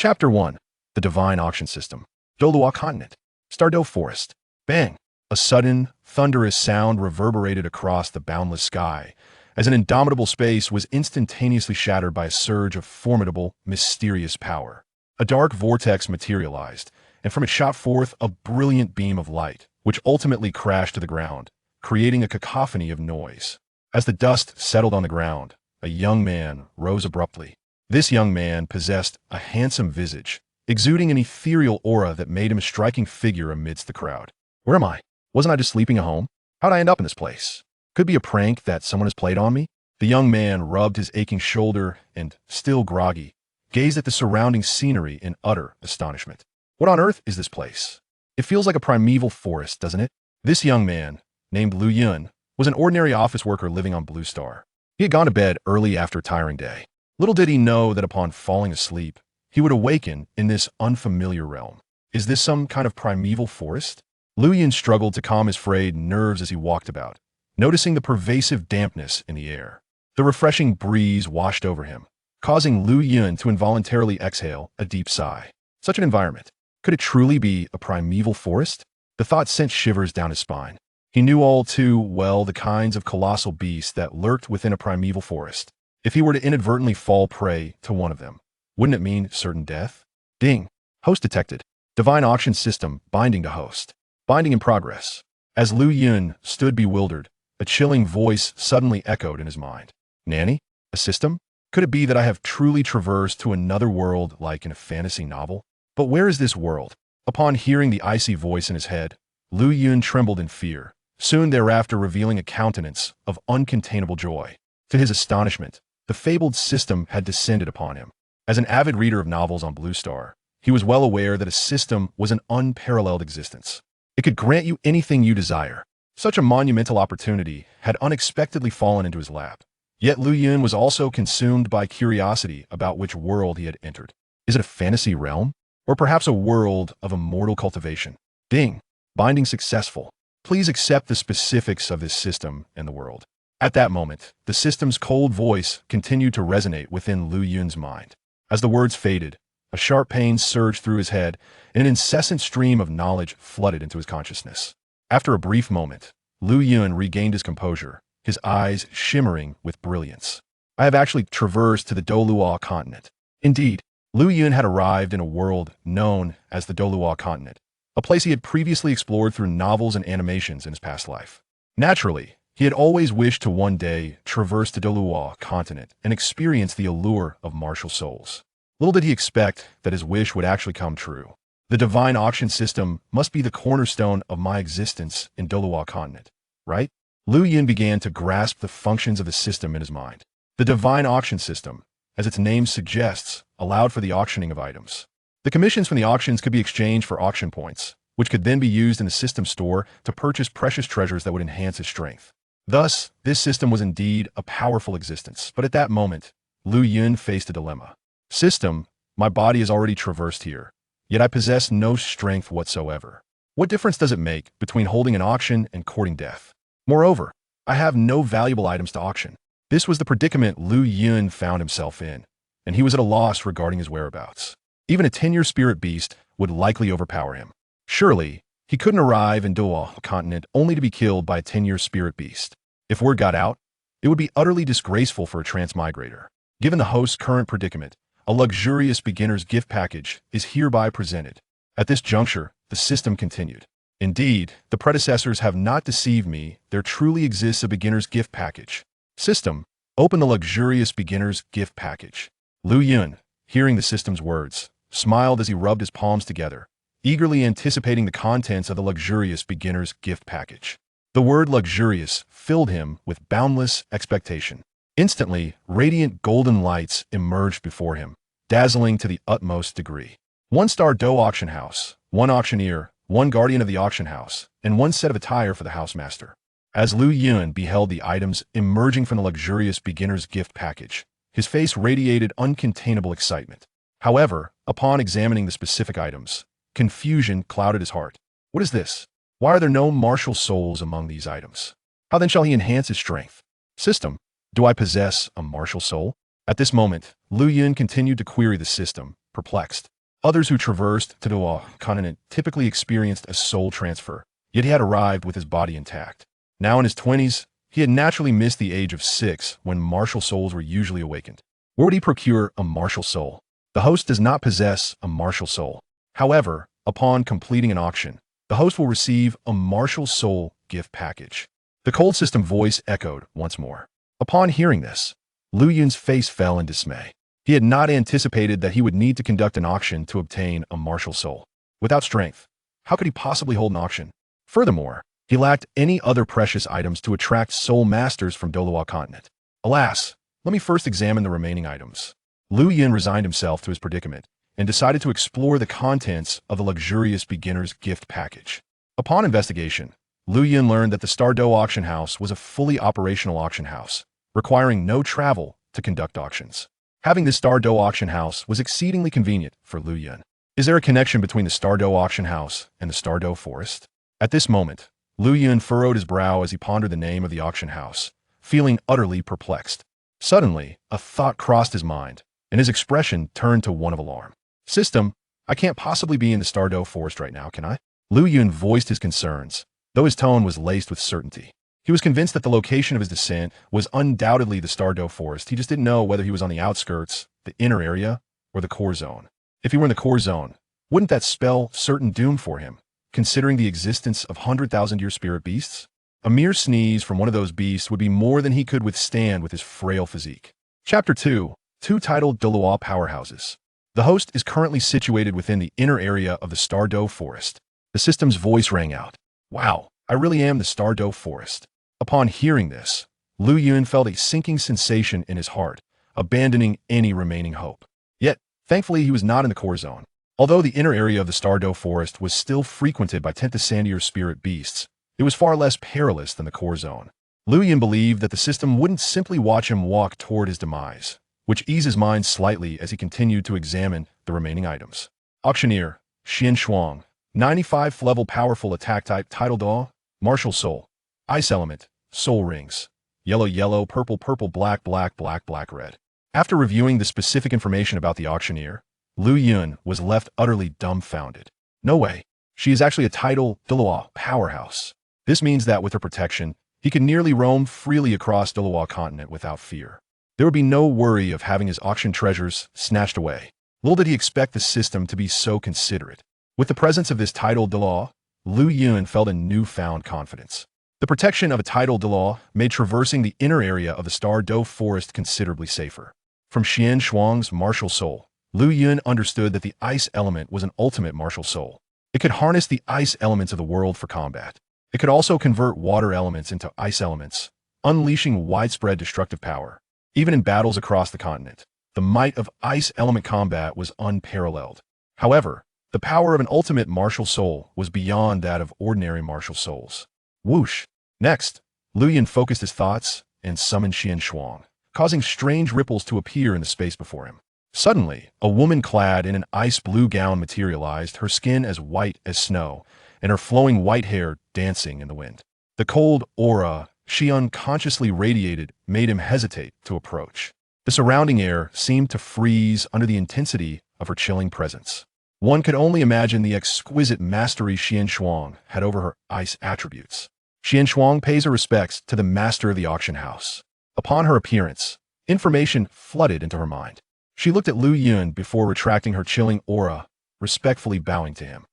Chapter 1. The Divine Auction System. Douluo Continent. Star Dou Forest. Bang! A sudden, thunderous sound reverberated across the boundless sky, as an indomitable space was instantaneously shattered by a surge of formidable, mysterious power. A dark vortex materialized, and from it shot forth a brilliant beam of light, which ultimately crashed to the ground, creating a cacophony of noise. As the dust settled on the ground, a young man rose abruptly. This young man possessed a handsome visage, exuding an ethereal aura that made him a striking figure amidst the crowd. Where am I? Wasn't I just sleeping at home? How'd I end up in this place? Could be a prank that someone has played on me? The young man rubbed his aching shoulder and, still groggy, gazed at the surrounding scenery in utter astonishment. What on earth is this place? It feels like a primeval forest, doesn't it? This young man, named Lu Yun, was an ordinary office worker living on Blue Star. He had gone to bed early after a tiring day. Little did he know that upon falling asleep, he would awaken in this unfamiliar realm. Is this some kind of primeval forest? Lu Yun struggled to calm his frayed nerves as he walked about, noticing the pervasive dampness in the air. The refreshing breeze washed over him, causing Lu Yun to involuntarily exhale a deep sigh. Such an environment. Could it truly be a primeval forest? The thought sent shivers down his spine. He knew all too well the kinds of colossal beasts that lurked within a primeval forest. If he were to inadvertently fall prey to one of them, wouldn't it mean certain death? Ding. Host detected. Divine Auction System binding to host. Binding in progress. As Lu Yun stood bewildered, a chilling voice suddenly echoed in his mind. Nanny? A system? Could it be that I have truly traversed to another world like in a fantasy novel? But where is this world? Upon hearing the icy voice in his head, Lu Yun trembled in fear, soon thereafter revealing a countenance of uncontainable joy. To his astonishment, the fabled system had descended upon him. As an avid reader of novels on Blue Star, he was well aware that a system was an unparalleled existence. It could grant you anything you desire. Such a monumental opportunity had unexpectedly fallen into his lap. Yet Lu Yun was also consumed by curiosity about which world he had entered. Is it a fantasy realm? Or perhaps a world of immortal cultivation? Ding. Binding successful. Please accept the specifics of this system and the world. At that moment, the system's cold voice continued to resonate within Lu Yun's mind. As the words faded, a sharp pain surged through his head, and an incessant stream of knowledge flooded into his consciousness. After a brief moment, Lu Yun regained his composure, his eyes shimmering with brilliance. I have actually traversed to the Douluo Continent. Indeed, Lu Yun had arrived in a world known as the Douluo Continent, a place he had previously explored through novels and animations in his past life. Naturally, he had always wished to one day traverse the Douluo Continent and experience the allure of martial souls. Little did he expect that his wish would actually come true. The Divine Auction System must be the cornerstone of my existence in Douluo Continent, right? Lu Yun began to grasp the functions of the system in his mind. The Divine Auction System, as its name suggests, allowed for the auctioning of items. The commissions from the auctions could be exchanged for auction points, which could then be used in the system store to purchase precious treasures that would enhance his strength. Thus, this system was indeed a powerful existence, but at that moment, Lu Yun faced a dilemma. System, my body is already traversed here, yet I possess no strength whatsoever. What difference does it make between holding an auction and courting death? Moreover, I have no valuable items to auction. This was the predicament Lu Yun found himself in, and he was at a loss regarding his whereabouts. Even a 10-year spirit beast would likely overpower him. Surely, he couldn't arrive in Douluo Continent only to be killed by a 10-year spirit beast. If word got out, it would be utterly disgraceful for a transmigrator. Given the host's current predicament, a luxurious beginner's gift package is hereby presented. At this juncture, the system continued. Indeed, the predecessors have not deceived me. There truly exists a beginner's gift package. System, open the luxurious beginner's gift package. Lu Yun, hearing the system's words, smiled as he rubbed his palms together, eagerly anticipating the contents of the luxurious beginner's gift package. The word luxurious filled him with boundless expectation. Instantly, radiant golden lights emerged before him, dazzling to the utmost degree. One Star Dou Auction House, one auctioneer, one guardian of the auction house, and one set of attire for the housemaster. As Lu Yun beheld the items emerging from the luxurious beginner's gift package, his face radiated uncontainable excitement. However, upon examining the specific items, confusion clouded his heart. What is this? Why are there no martial souls among these items? How then shall he enhance his strength? System, do I possess a martial soul? At this moment, Lu Yun continued to query the system, perplexed. Others who traversed the Douluo Continent typically experienced a soul transfer, yet he had arrived with his body intact. Now in his 20s, he had naturally missed the age of 6 when martial souls were usually awakened. Where would he procure a martial soul? The host does not possess a martial soul. However, upon completing an auction, the host will receive a martial soul gift package. The cold system voice echoed once more. Upon hearing this, Lu Yun's face fell in dismay. He had not anticipated that he would need to conduct an auction to obtain a martial soul. Without strength, how could he possibly hold an auction? Furthermore, he lacked any other precious items to attract soul masters from Douluo Continent. Alas, let me first examine the remaining items. Lu Yun resigned himself to his predicament and decided to explore the contents of the luxurious beginner's gift package. Upon investigation, Lu Yun learned that the Star Dou Auction House was a fully operational auction house, requiring no travel to conduct auctions. Having this Star Dou Auction House was exceedingly convenient for Lu Yun. Is there a connection between the Star Dou Auction House and the Star Dou Forest? At this moment, Lu Yun furrowed his brow as he pondered the name of the auction house, feeling utterly perplexed. Suddenly, a thought crossed his mind, and his expression turned to one of alarm. System, I can't possibly be in the Star Dou Forest right now, can I? Lu Yun voiced his concerns, though his tone was laced with certainty. He was convinced that the location of his descent was undoubtedly the Star Dou Forest. He just didn't know whether he was on the outskirts, the inner area, or the core zone. If he were in the core zone, wouldn't that spell certain doom for him, considering the existence of 100,000-year spirit beasts? A mere sneeze from one of those beasts would be more than he could withstand with his frail physique. Chapter 2. Two titled Douluo Powerhouses. The host is currently situated within the inner area of the Star Dou Forest. The system's voice rang out. Wow, I really am the Star Dou Forest. Upon hearing this, Lu Yun felt a sinking sensation in his heart, abandoning any remaining hope. Yet, thankfully he was not in the core zone. Although the inner area of the Star Dou Forest was still frequented by 10th-sandier spirit beasts, it was far less perilous than the core zone. Lu Yun believed that the system wouldn't simply watch him walk toward his demise, which eased his mind slightly as he continued to examine the remaining items. Auctioneer, Xian Shuang, 95th level powerful attack type Tidal Dou, Martial Soul, Ice Element, Soul Rings, Yellow Yellow, Purple Purple, Black Black Black Black Red. After reviewing the specific information about the auctioneer, Lu Yun was left utterly dumbfounded. No way. She is actually a Tidal Douluo powerhouse. This means that with her protection, he could nearly roam freely across Douluo Continent without fear. There would be no worry of having his auction treasures snatched away. Little did he expect the system to be so considerate. With the presence of this Tidal Douluo, Lu Yun felt a newfound confidence. The protection of a Tidal Douluo made traversing the inner area of the Star Dou Forest considerably safer. From Xian Shuang's martial soul, Lu Yun understood that the ice element was an ultimate martial soul. It could harness the ice elements of the world for combat. It could also convert water elements into ice elements, unleashing widespread destructive power. Even in battles across the continent, the might of ice element combat was unparalleled. However, the power of an ultimate martial soul was beyond that of ordinary martial souls. Whoosh! Next, Lu Yun focused his thoughts and summoned Xian Shuang, causing strange ripples to appear in the space before him. Suddenly, a woman clad in an ice blue gown materialized, her skin as white as snow, and her flowing white hair dancing in the wind. The cold aura she unconsciously radiated made him hesitate to approach. The surrounding air seemed to freeze under the intensity of her chilling presence. One could only imagine the exquisite mastery Xian Shuang had over her ice attributes. Xian Shuang pays her respects to the master of the auction house. Upon her appearance, information flooded into her mind. She looked at Lu Yun before retracting her chilling aura, respectfully bowing to him.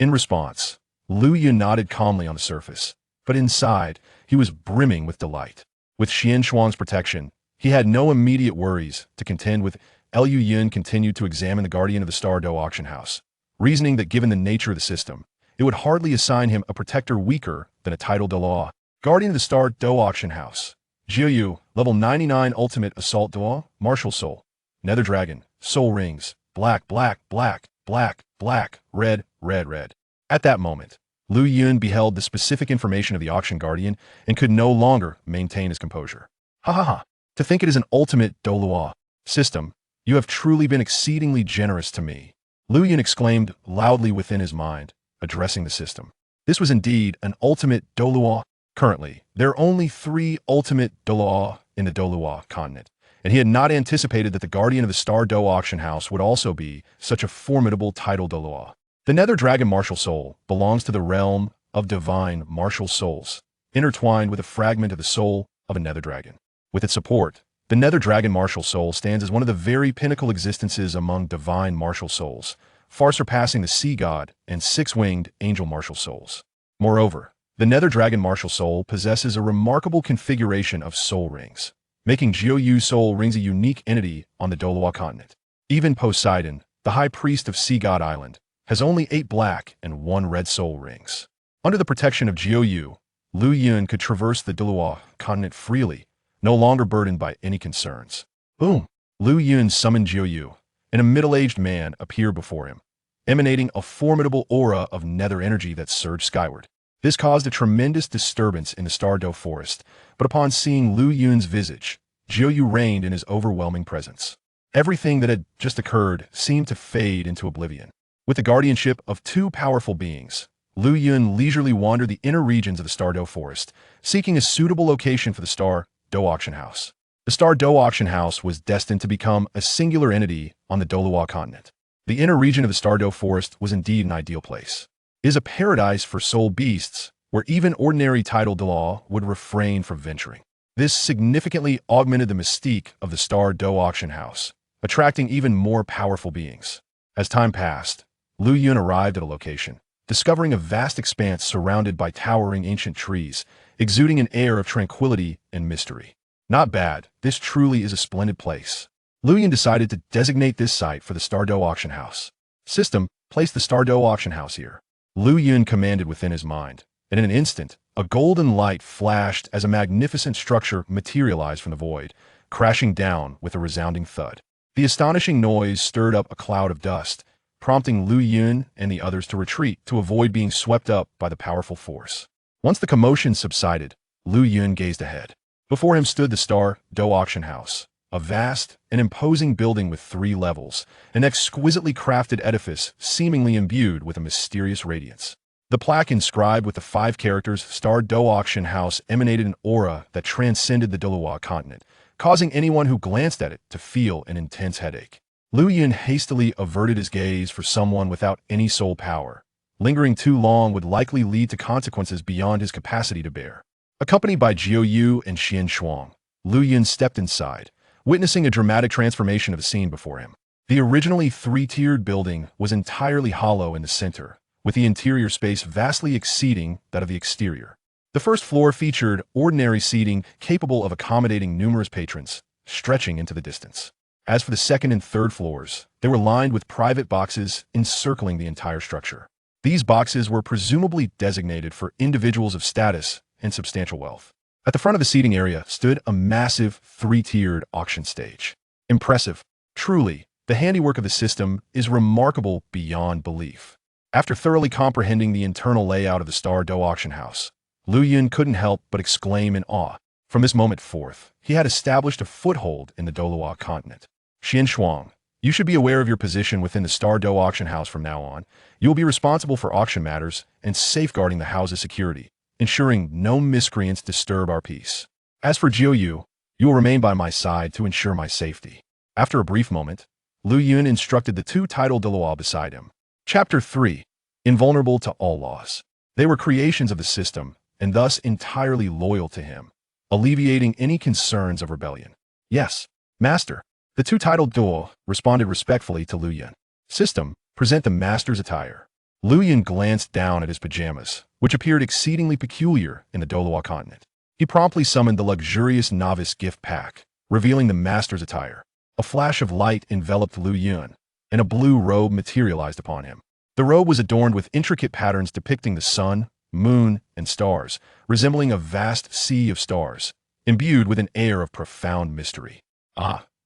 In response, Lu Yun nodded calmly on the surface, but inside, he was brimming with delight. With Xian Shuang's protection, he had no immediate worries to contend with. Lu Yun continued to examine the guardian of the Star Dou Auction House, reasoning that given the nature of the system, it would hardly assign him a protector weaker than a Tidal Douluo. Guardian of the Star Dou Auction House, Jiu, level 99 Ultimate Assault Douluo, Martial Soul, Nether Dragon, Soul Rings, Black Black Black Black Black Red Red Red. At that moment, Lu Yun beheld the specific information of the auction guardian and could no longer maintain his composure. Ha ha ha! To think it is an ultimate Douluo system. You have truly been exceedingly generous to me, Lu Yun exclaimed loudly within his mind, addressing the system. This was indeed an ultimate Douluo. Currently, there are only 3 ultimate Douluo in the Douluo Continent, and he had not anticipated that the guardian of the Star Dou Auction House would also be such a formidable title Douluo. The Nether Dragon Martial Soul belongs to the realm of divine martial souls, intertwined with a fragment of the soul of a Nether Dragon. With its support, the Nether Dragon Martial Soul stands as one of the very pinnacle existences among divine martial souls, far surpassing the Sea God and Six-Winged Angel Martial Souls. Moreover, the Nether Dragon Martial Soul possesses a remarkable configuration of soul rings, making Jiu soul rings a unique entity on the Douluo Continent. Even Poseidon, the High Priest of Sea God Island, has only 8 black and 1 red soul rings. Under the protection of Jiu, Lu Yun could traverse the Douluo Continent freely, no longer burdened by any concerns. Boom! Lu Yun summoned Jiu, and a middle-aged man appeared before him, emanating a formidable aura of nether energy that surged skyward. This caused a tremendous disturbance in the Star Dou forest, but upon seeing Lu Yun's visage, Jiu reigned in his overwhelming presence. Everything that had just occurred seemed to fade into oblivion. With the guardianship of 2 powerful beings, Lu Yun leisurely wandered the inner regions of the Star Dou forest, seeking a suitable location for the Star Dou Auction House. The Star Dou Auction House was destined to become a singular entity on the Douluo Continent. The inner region of the Star Dou forest was indeed an ideal place. It is a paradise for soul beasts, where even ordinary title Douluo would refrain from venturing. This significantly augmented the mystique of the Star Dou Auction House, attracting even more powerful beings. As time passed, Lu Yun arrived at a location, discovering a vast expanse surrounded by towering ancient trees, exuding an air of tranquility and mystery. Not bad, this truly is a splendid place. Lu Yun decided to designate this site for the Star Dou Auction House. System, place the Star Dou Auction House here. Lu Yun commanded within his mind, and in an instant, a golden light flashed as a magnificent structure materialized from the void, crashing down with a resounding thud. The astonishing noise stirred up a cloud of dust, prompting Lu Yun and the others to retreat to avoid being swept up by the powerful force. Once the commotion subsided, Lu Yun gazed ahead. Before him stood the Star Dou Auction House, a vast and imposing building with 3 levels, an exquisitely crafted edifice seemingly imbued with a mysterious radiance. The plaque inscribed with the 5 characters Star Dou Auction House emanated an aura that transcended the Douluo Continent, causing anyone who glanced at it to feel an intense headache. Lu Yun hastily averted his gaze for someone without any soul power. Lingering too long would likely lead to consequences beyond his capacity to bear. Accompanied by Jiu and Xian Shuang, Lu Yun stepped inside, witnessing a dramatic transformation of the scene before him. The originally 3-tiered building was entirely hollow in the center, with the interior space vastly exceeding that of the exterior. The first floor featured ordinary seating capable of accommodating numerous patrons, stretching into the distance. As for the second and third floors, they were lined with private boxes encircling the entire structure. These boxes were presumably designated for individuals of status and substantial wealth. At the front of the seating area stood a massive 3-tiered auction stage. Impressive. Truly, the handiwork of the system is remarkable beyond belief. After thoroughly comprehending the internal layout of the Star Dou Auction House, Lu Yun couldn't help but exclaim in awe. From this moment forth, he had established a foothold in the Douluo Continent. Xian Shuang, you should be aware of your position within the Star Dou Auction House from now on. You will be responsible for auction matters and safeguarding the house's security, ensuring no miscreants disturb our peace. As for Jiu, you will remain by my side to ensure my safety. After a brief moment, Lu Yun instructed the 2 title Douluo beside him. Chapter 3. Invulnerable to all laws. They were creations of the system, and thus entirely loyal to him, alleviating any concerns of rebellion. Yes, Master. The 2 titled Douluo responded respectfully to Lu Yun. System, present the Master's attire. Lu Yun glanced down at his pajamas, which appeared exceedingly peculiar in the Douluo Continent. He promptly summoned the luxurious novice gift pack, revealing the Master's attire. A flash of light enveloped Lu Yun, and a blue robe materialized upon him. The robe was adorned with intricate patterns depicting the sun, moon, and stars, resembling a vast sea of stars, imbued with an air of profound mystery.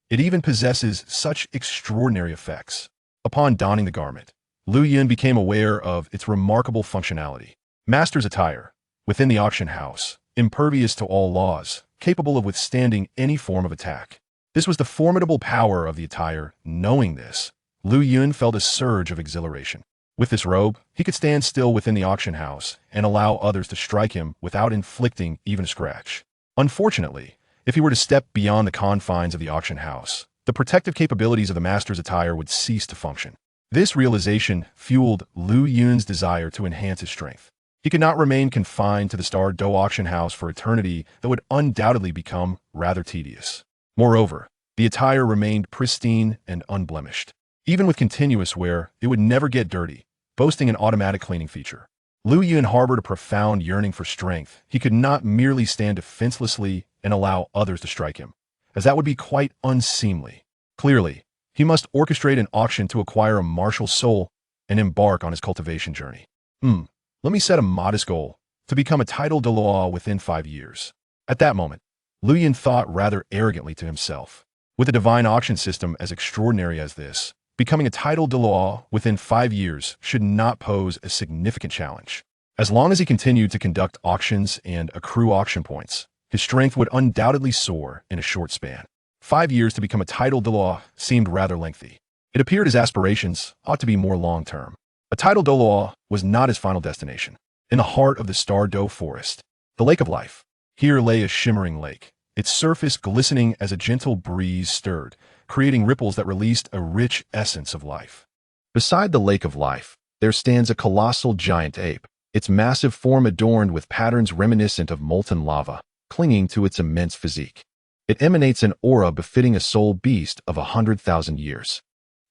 It even possesses such extraordinary effects. Upon donning the garment, Lu Yun became aware of its remarkable functionality. Master's attire, within the auction house, impervious to all laws, capable of withstanding any form of attack. This was the formidable power of the attire. Knowing this, Lu Yun felt a surge of exhilaration. With this robe, he could stand still within the auction house and allow others to strike him without inflicting even a scratch. Unfortunately, If he were to step beyond the confines of the auction house, the protective capabilities of the master's attire would cease to function. This realization fueled Liu Yun's desire to enhance his strength. He could not remain confined to the Star Dou Auction House for eternity that would undoubtedly become rather tedious. Moreover, the attire remained pristine and unblemished. Even with continuous wear, it would never get dirty, boasting an automatic cleaning feature. Liu Yun harbored a profound yearning for strength. He could not merely stand defenselessly and allow others to strike him, as that would be quite unseemly. Clearly, he must orchestrate an auction to acquire a martial soul and embark on his cultivation journey. Let me set a modest goal, to become a title Douluo within 5 years. At that moment, Liu Yun thought rather arrogantly to himself. With a divine auction system as extraordinary as this, becoming a title Douluo within 5 years should not pose a significant challenge. As long as he continued to conduct auctions and accrue auction points, his strength would undoubtedly soar in a short span. 5 years to become a title Douluo seemed rather lengthy. It appeared his aspirations ought to be more long-term. A title Douluo was not his final destination. In the heart of the Star Dou forest, the Lake of Life, here lay a shimmering lake, its surface glistening as a gentle breeze stirred, creating ripples that released a rich essence of life. Beside the Lake of Life, there stands a colossal giant ape, its massive form adorned with patterns reminiscent of molten lava, clinging to its immense physique. It emanates an aura befitting a soul beast of 100,000 years.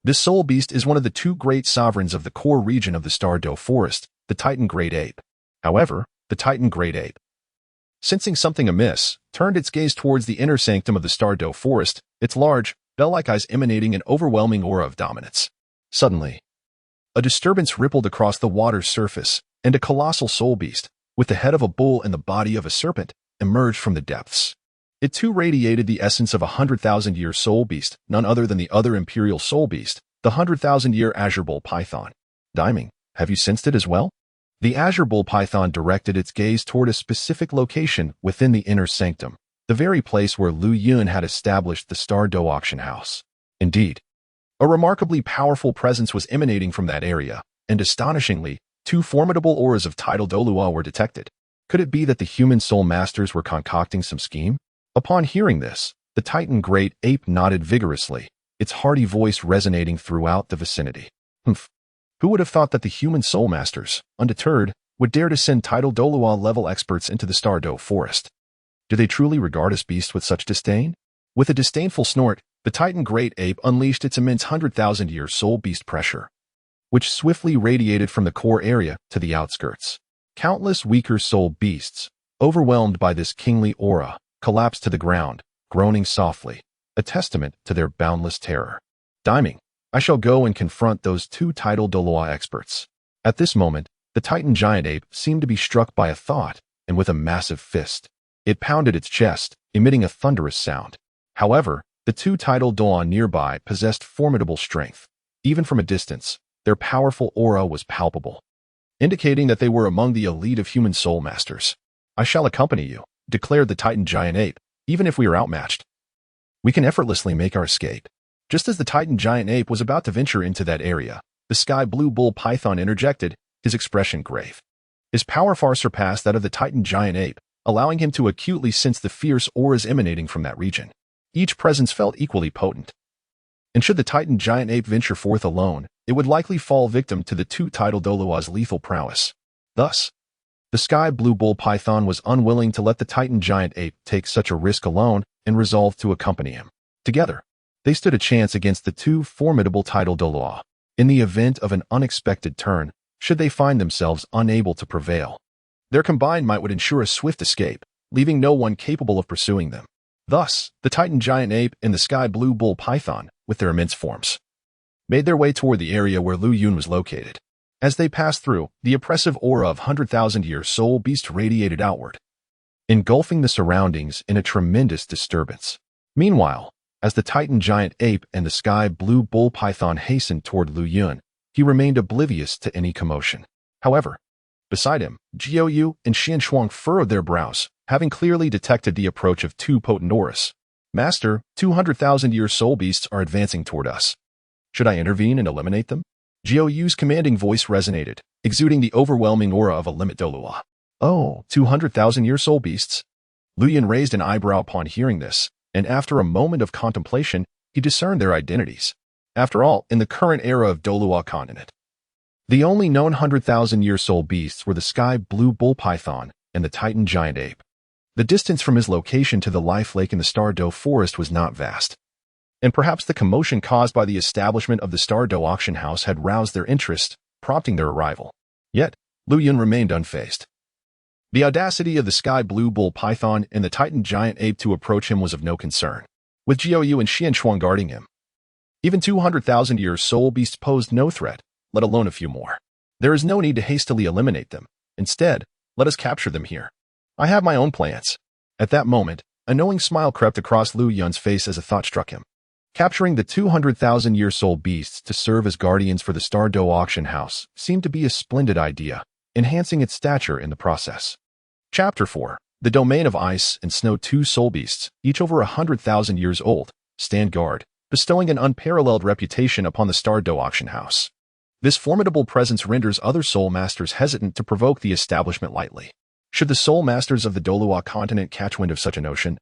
This soul beast is one of the 2 great sovereigns of the core region of the Star Dou forest, the Titan Great Ape. However, the Titan Great Ape, sensing something amiss, turned its gaze towards the inner sanctum of the Star Dou forest, its large, bell-like eyes emanating an overwhelming aura of dominance. Suddenly, a disturbance rippled across the water's surface, and a colossal soul beast, with the head of a bull and the body of a serpent, emerged from the depths. It too radiated the essence of a 100,000-year soul beast, none other than the other imperial soul beast, the 100,000-year azure bull python. Diming, have you sensed it as well? The azure bull python directed its gaze toward a specific location within the inner sanctum, the very place where Liu Yun had established the Star Dou Auction House. Indeed, a remarkably powerful presence was emanating from that area, and astonishingly, 2 formidable auras of title Douluo were detected. Could it be that the human soul masters were concocting some scheme? Upon hearing this, the Titan Great Ape nodded vigorously, its hearty voice resonating throughout the vicinity. Who would have thought that the human soul masters, undeterred, would dare to send title Douluo-level experts into the Star Dou forest? Do they truly regard us beasts with such disdain? With a disdainful snort, the Titan Great Ape unleashed its immense 100,000-year soul beast pressure, which swiftly radiated from the core area to the outskirts. Countless weaker soul beasts, overwhelmed by this kingly aura, collapsed to the ground, groaning softly, a testament to their boundless terror. Diming, I shall go and confront those 2 title Douluo experts. At this moment, the Titan giant ape seemed to be struck by a thought, and with a massive fist, it pounded its chest, emitting a thunderous sound. However, the 2 title Douluo nearby possessed formidable strength. Even from a distance, their powerful aura was palpable, indicating that they were among the elite of human soul masters. I shall accompany you, declared the Titan giant ape, even if we are outmatched. We can effortlessly make our escape. Just as the Titan giant ape was about to venture into that area, the sky blue bull python interjected, his expression grave. His power far surpassed that of the Titan giant ape, allowing him to acutely sense the fierce auras emanating from that region. Each presence felt equally potent. And should the Titan giant ape venture forth alone, it would likely fall victim to the 2 title Douluo's lethal prowess. Thus, the sky blue bull python was unwilling to let the Titan giant ape take such a risk alone and resolved to accompany him. Together, they stood a chance against the 2 formidable title Douluo. In the event of an unexpected turn, should they find themselves unable to prevail, their combined might would ensure a swift escape, leaving no one capable of pursuing them. Thus, the Titan giant ape and the sky blue bull python, with their immense forms, made their way toward the area where Liu Yun was located. As they passed through, the oppressive aura of 100,000-year soul beast radiated outward, engulfing the surroundings in a tremendous disturbance. Meanwhile, as the Titan giant ape and the sky blue bull python hastened toward Liu Yun, he remained oblivious to any commotion. However, beside him, Jiao Yu and Xian Shuang furrowed their brows, having clearly detected the approach of 2 potent auras. Master, 200,000-year soul beasts are advancing toward us. Should I intervene and eliminate them? Jiao Yu's commanding voice resonated, exuding the overwhelming aura of a limit Douluo. Oh, 200,000-year soul beasts. Lu Yun raised an eyebrow upon hearing this, and after a moment of contemplation, he discerned their identities. After all, in the current era of Douluo Continent, the only known 100,000-year soul beasts were the sky blue bull python and the titan giant ape. The distance from his location to the life lake in the Star Dou forest was not vast, and perhaps the commotion caused by the establishment of the Star Dou Auction House had roused their interest, prompting their arrival. Yet, Lu Yun remained unfazed. The audacity of the sky blue bull python and the titan giant ape to approach him was of no concern, with Jiao Yu and Xian Shuang guarding him. Even 200,000-year soul beasts posed no threat, let alone a few more. There is no need to hastily eliminate them. Instead, let us capture them here. I have my own plans. At that moment, a knowing smile crept across Lu Yun's face as a thought struck him. Capturing the 200,000-year soul beasts to serve as guardians for the Star Dou Auction House seemed to be a splendid idea, enhancing its stature in the process. Chapter 4. The Domain of Ice and Snow. Two soul beasts, each over 100,000 years old, stand guard, bestowing an unparalleled reputation upon the Star Dou Auction House. This formidable presence renders other soul masters hesitant to provoke the establishment lightly. Should the soul masters of the Douluo Continent catch wind of such a notion,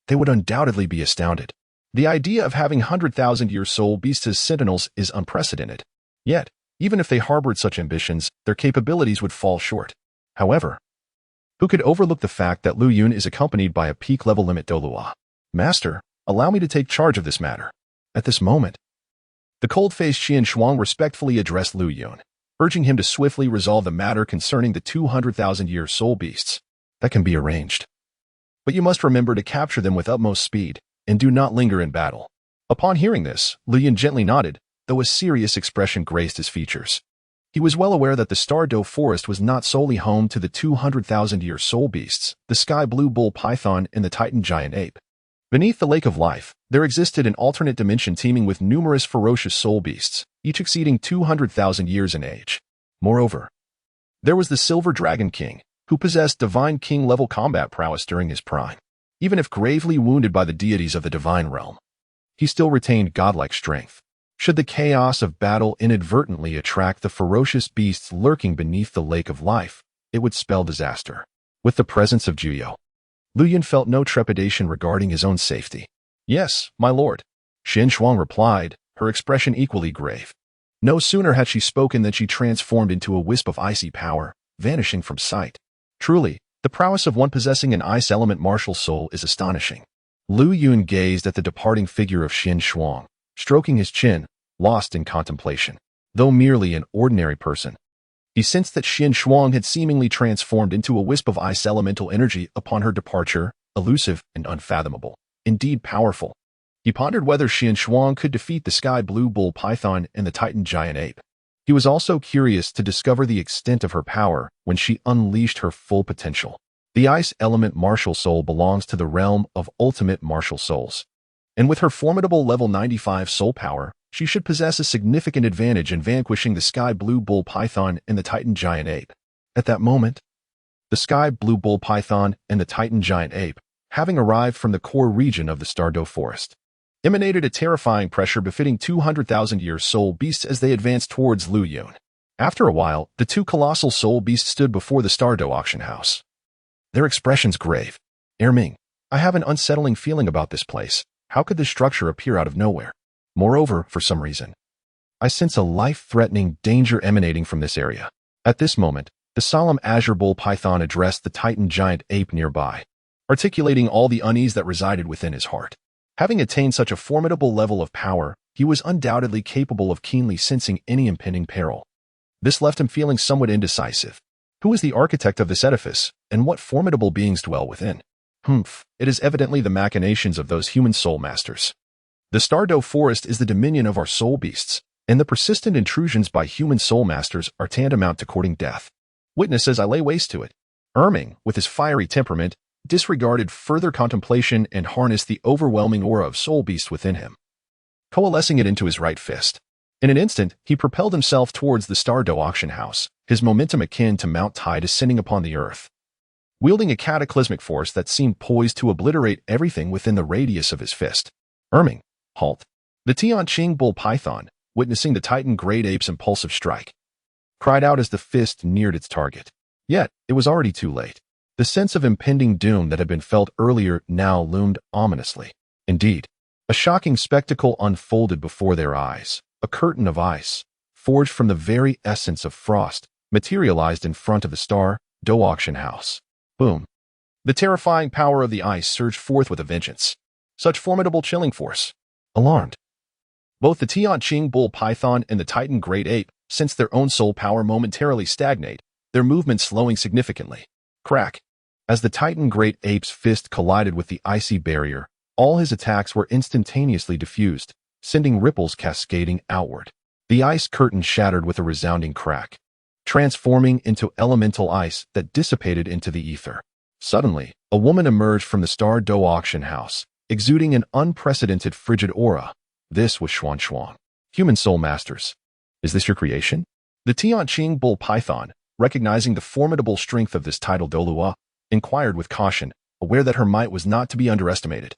they would undoubtedly be astounded. The idea of having 100,000-year soul beasts as sentinels is unprecedented. Yet, even if they harbored such ambitions, their capabilities would fall short. However, who could overlook the fact that Lu Yun is accompanied by a peak-level limit Douluo? Master, allow me to take charge of this matter. At this moment, the cold-faced Xian Shuang respectfully addressed Lu Yun, urging him to swiftly resolve the matter concerning the 200,000-year soul beasts. That can be arranged. But you must remember to capture them with utmost speed, and do not linger in battle. Upon hearing this, Lu Yun gently nodded, though a serious expression graced his features. He was well aware that the Star Dou forest was not solely home to the 200,000-year soul beasts, the sky blue bull python and the titan giant ape. Beneath the Lake of Life, there existed an alternate dimension teeming with numerous ferocious soul beasts, each exceeding 200,000 years in age. Moreover, there was the Silver Dragon King, who possessed divine king-level combat prowess during his prime. Even if gravely wounded by the deities of the divine realm, he still retained godlike strength. Should the chaos of battle inadvertently attract the ferocious beasts lurking beneath the Lake of Life, it would spell disaster. With the presence of Jiao, Lu Yun felt no trepidation regarding his own safety. Yes, my lord, Xian Shuang replied, her expression equally grave. No sooner had she spoken than she transformed into a wisp of icy power, vanishing from sight. Truly, the prowess of one possessing an ice element martial soul is astonishing. Lu Yun gazed at the departing figure of Xian Shuang, stroking his chin, lost in contemplation. Though merely an ordinary person, he sensed that Xian Shuang had seemingly transformed into a wisp of ice elemental energy upon her departure, elusive and unfathomable, indeed powerful. He pondered whether Xian Shuang could defeat the sky blue bull python and the titan giant ape. He was also curious to discover the extent of her power when she unleashed her full potential. The ice element martial soul belongs to the realm of ultimate martial souls, and with her formidable level 95 soul power, she should possess a significant advantage in vanquishing the sky blue bull python and the titan giant ape. At that moment, the sky blue bull python and the titan giant ape, having arrived from the core region of the Star Dou forest, emanated a terrifying pressure befitting 200,000-year soul beasts as they advanced towards Lu Yun. After a while, the two colossal soul beasts stood before the Star Dou Auction House, their expressions grave. Erming, I have an unsettling feeling about this place. How could this structure appear out of nowhere? Moreover, for some reason, I sense a life-threatening danger emanating from this area. At this moment, the solemn azure bull python addressed the titan giant ape nearby, articulating all the unease that resided within his heart. Having attained such a formidable level of power, he was undoubtedly capable of keenly sensing any impending peril. This left him feeling somewhat indecisive. Who is the architect of this edifice, and what formidable beings dwell within? It is evidently the machinations of those human soul masters. The Star Dou forest is the dominion of our soul beasts, and the persistent intrusions by human soul masters are tantamount to courting death. Witness as I lay waste to it. Erming, with his fiery temperament, disregarded further contemplation and harnessed the overwhelming aura of soul beast within him, coalescing it into his right fist. In an instant, he propelled himself towards the Star Dou Auction House, his momentum akin to Mount Tai descending upon the earth, wielding a cataclysmic force that seemed poised to obliterate everything within the radius of his fist. Erming, halt. The Tianqing bull python, witnessing the titan great ape's impulsive strike, cried out as the fist neared its target. Yet, it was already too late. The sense of impending doom that had been felt earlier now loomed ominously. Indeed, a shocking spectacle unfolded before their eyes. A curtain of ice, forged from the very essence of frost, materialized in front of the Star Dou Auction House. Boom. The terrifying power of the ice surged forth with a vengeance. Such formidable chilling force. Alarmed, both the Tianqing bull python and the Titan great ape sensed their own soul power momentarily stagnate, their movement slowing significantly. Crack. As the Titan great ape's fist collided with the icy barrier, all his attacks were instantaneously diffused, sending ripples cascading outward. The ice curtain shattered with a resounding crack, transforming into elemental ice that dissipated into the ether. Suddenly, a woman emerged from the Star Dou Auction House, exuding an unprecedented frigid aura. This was Xuan. Human soul masters. Is this your creation? The Tianqing bull python, recognizing the formidable strength of this title Douluo, inquired with caution, aware that her might was not to be underestimated.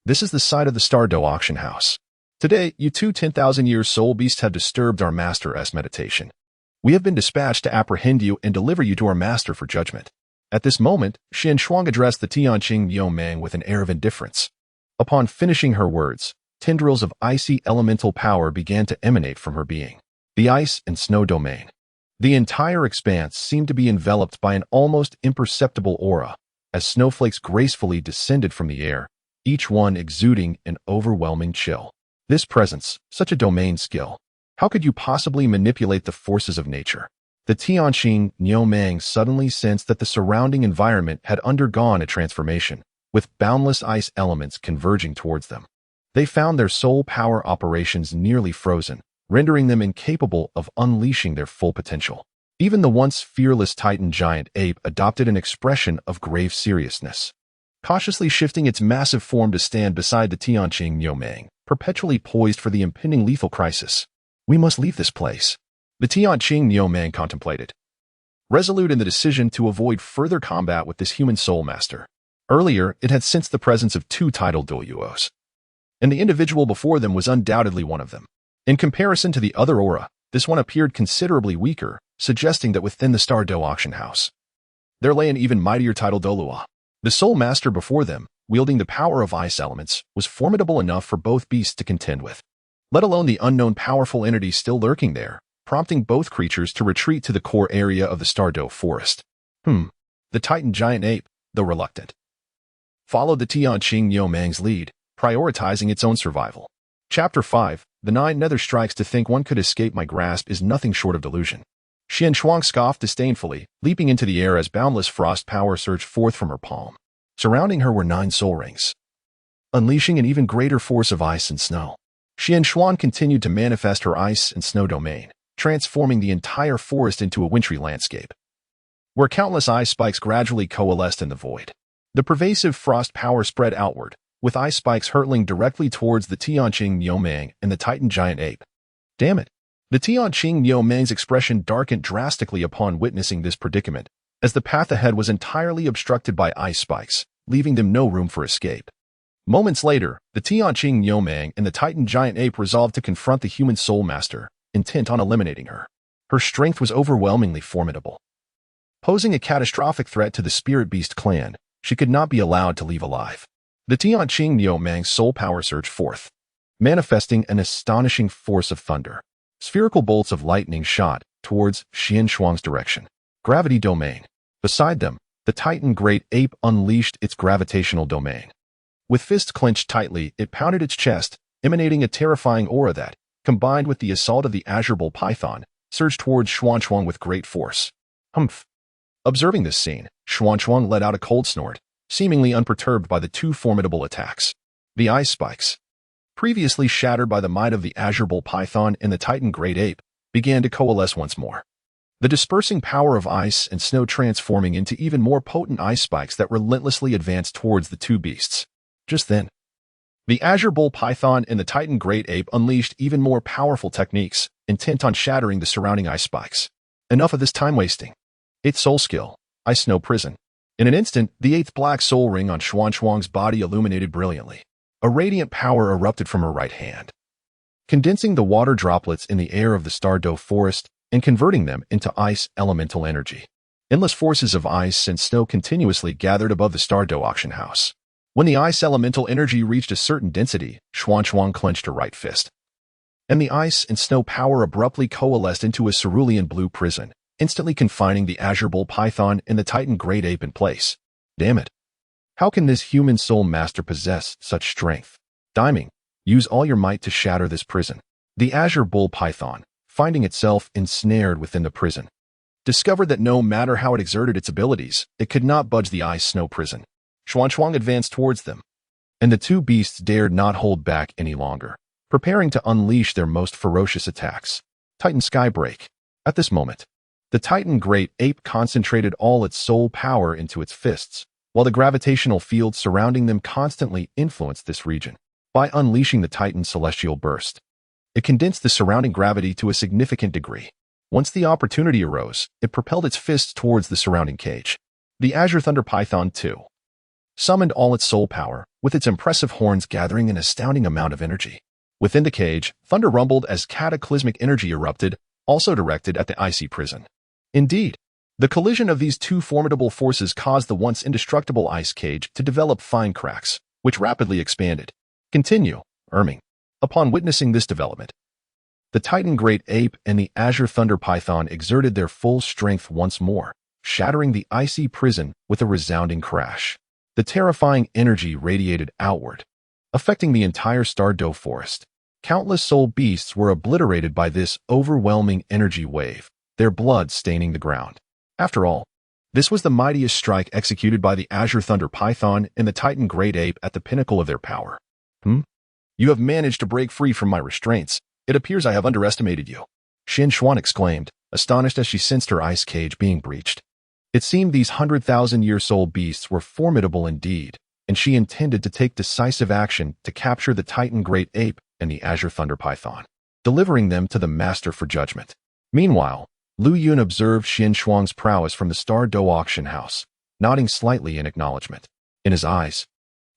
This is the site of the Star Dou Auction House. Today, you two 10,000-year soul beasts have disturbed our master's meditation. We have been dispatched to apprehend you and deliver you to our master for judgment. At this moment, Xuan addressed the Tianqing Yomang with an air of indifference. Upon finishing her words, tendrils of icy elemental power began to emanate from her being. The ice and snow domain. The entire expanse seemed to be enveloped by an almost imperceptible aura, as snowflakes gracefully descended from the air, each one exuding an overwhelming chill. This presence, such a domain skill. How could you possibly manipulate the forces of nature? The Tianqing Yomang suddenly sensed that the surrounding environment had undergone a transformation, with boundless ice elements converging towards them. They found their soul power operations nearly frozen, rendering them incapable of unleashing their full potential. Even the once fearless Titan giant ape adopted an expression of grave seriousness, cautiously shifting its massive form to stand beside the Tianqing Yomang, perpetually poised for the impending lethal crisis. We must leave this place. The Tianqing Yomang contemplated, resolute in the decision to avoid further combat with this human soul master. Earlier, it had sensed the presence of two titled Douluos, and the individual before them was undoubtedly one of them. In comparison to the other aura, this one appeared considerably weaker, suggesting that within the Star Dou Auction House, there lay an even mightier title Douluo. The soul master before them, wielding the power of ice elements, was formidable enough for both beasts to contend with, let alone the unknown powerful entity still lurking there, prompting both creatures to retreat to the core area of the Star Dou forest. The Titan giant ape, though reluctant, followed the Tianqing Yomang's lead, prioritizing its own survival. Chapter 5, The 9 Nether Strikes. To think one could escape my grasp is nothing short of delusion. Xuan scoffed disdainfully, leaping into the air as boundless frost power surged forth from her palm. Surrounding her were 9 soul rings, unleashing an even greater force of ice and snow. Xuan continued to manifest her ice and snow domain, transforming the entire forest into a wintry landscape, where countless ice spikes gradually coalesced in the void. The pervasive frost power spread outward, with ice spikes hurtling directly towards the Tianqing Yomang and the Titan giant ape. Damn it! The Tianqing Yomang's expression darkened drastically upon witnessing this predicament, as the path ahead was entirely obstructed by ice spikes, leaving them no room for escape. Moments later, the Tianqing Yomang and the Titan giant ape resolved to confront the human soul master, intent on eliminating her. Her strength was overwhelmingly formidable, posing a catastrophic threat to the spirit beast clan. She could not be allowed to leave alive. The Tianqing Yomang's soul power surged forth, manifesting an astonishing force of thunder. Spherical bolts of lightning shot towards Xuan's direction. Gravity domain. Beside them, the Titan great ape unleashed its gravitational domain. With fists clenched tightly, it pounded its chest, emanating a terrifying aura that, combined with the assault of the azure bull python, surged towards Xuan with great force. Humph. Observing this scene, Xuan let out a cold snort, seemingly unperturbed by the two formidable attacks. The ice spikes, previously shattered by the might of the azure bull python and the Titan great ape, began to coalesce once more, the dispersing power of ice and snow transforming into even more potent ice spikes that relentlessly advanced towards the two beasts. Just then, the azure bull python and the Titan great ape unleashed even more powerful techniques, intent on shattering the surrounding ice spikes. Enough of this time wasting. 8th soul skill, Ice Snow Prison. In an instant, the 8th black soul ring on Xuan's body illuminated brilliantly. A radiant power erupted from her right hand, condensing the water droplets in the air of the Star Dou forest and converting them into ice elemental energy. Endless forces of ice and snow continuously gathered above the Star Dou Auction House. When the ice elemental energy reached a certain density, Xuan clenched her right fist, and the ice and snow power abruptly coalesced into a cerulean blue prison, instantly confining the azure bull python and the titan great ape in place. Damn it. How can this human soul master possess such strength? Diming, use all your might to shatter this prison. The azure bull python, finding itself ensnared within the prison, discovered that no matter how it exerted its abilities, it could not budge the ice-snow prison. Xuan advanced towards them, and the two beasts dared not hold back any longer, preparing to unleash their most ferocious attacks. Titan Skybreak. At this moment, the Titan Great Ape concentrated all its soul power into its fists, while the gravitational field surrounding them constantly influenced this region. By unleashing the Titan Celestial Burst, it condensed the surrounding gravity to a significant degree. Once the opportunity arose, it propelled its fists towards the surrounding cage. The Azure Thunder Python, too, summoned all its soul power, with its impressive horns gathering an astounding amount of energy. Within the cage, thunder rumbled as cataclysmic energy erupted, also directed at the icy prison. Indeed, the collision of these two formidable forces caused the once indestructible ice cage to develop fine cracks, which rapidly expanded. Continue, Erming. Upon witnessing this development, the Titan Great Ape and the Azure Thunder Python exerted their full strength once more, shattering the icy prison with a resounding crash. The terrifying energy radiated outward, affecting the entire Star Dou forest. Countless soul beasts were obliterated by this overwhelming energy wave, their blood staining the ground. After all, this was the mightiest strike executed by the Azure Thunder Python and the Titan Great Ape at the pinnacle of their power. You have managed to break free from my restraints. It appears I have underestimated you. Xuan exclaimed, astonished as she sensed her ice cage being breached. It seemed these 100,000-year soul beasts were formidable indeed, and she intended to take decisive action to capture the Titan Great Ape and the Azure Thunder Python, delivering them to the master for judgment. Meanwhile, Lu Yun observed Xuan's prowess from the Star Dou Auction House, nodding slightly in acknowledgement. In his eyes,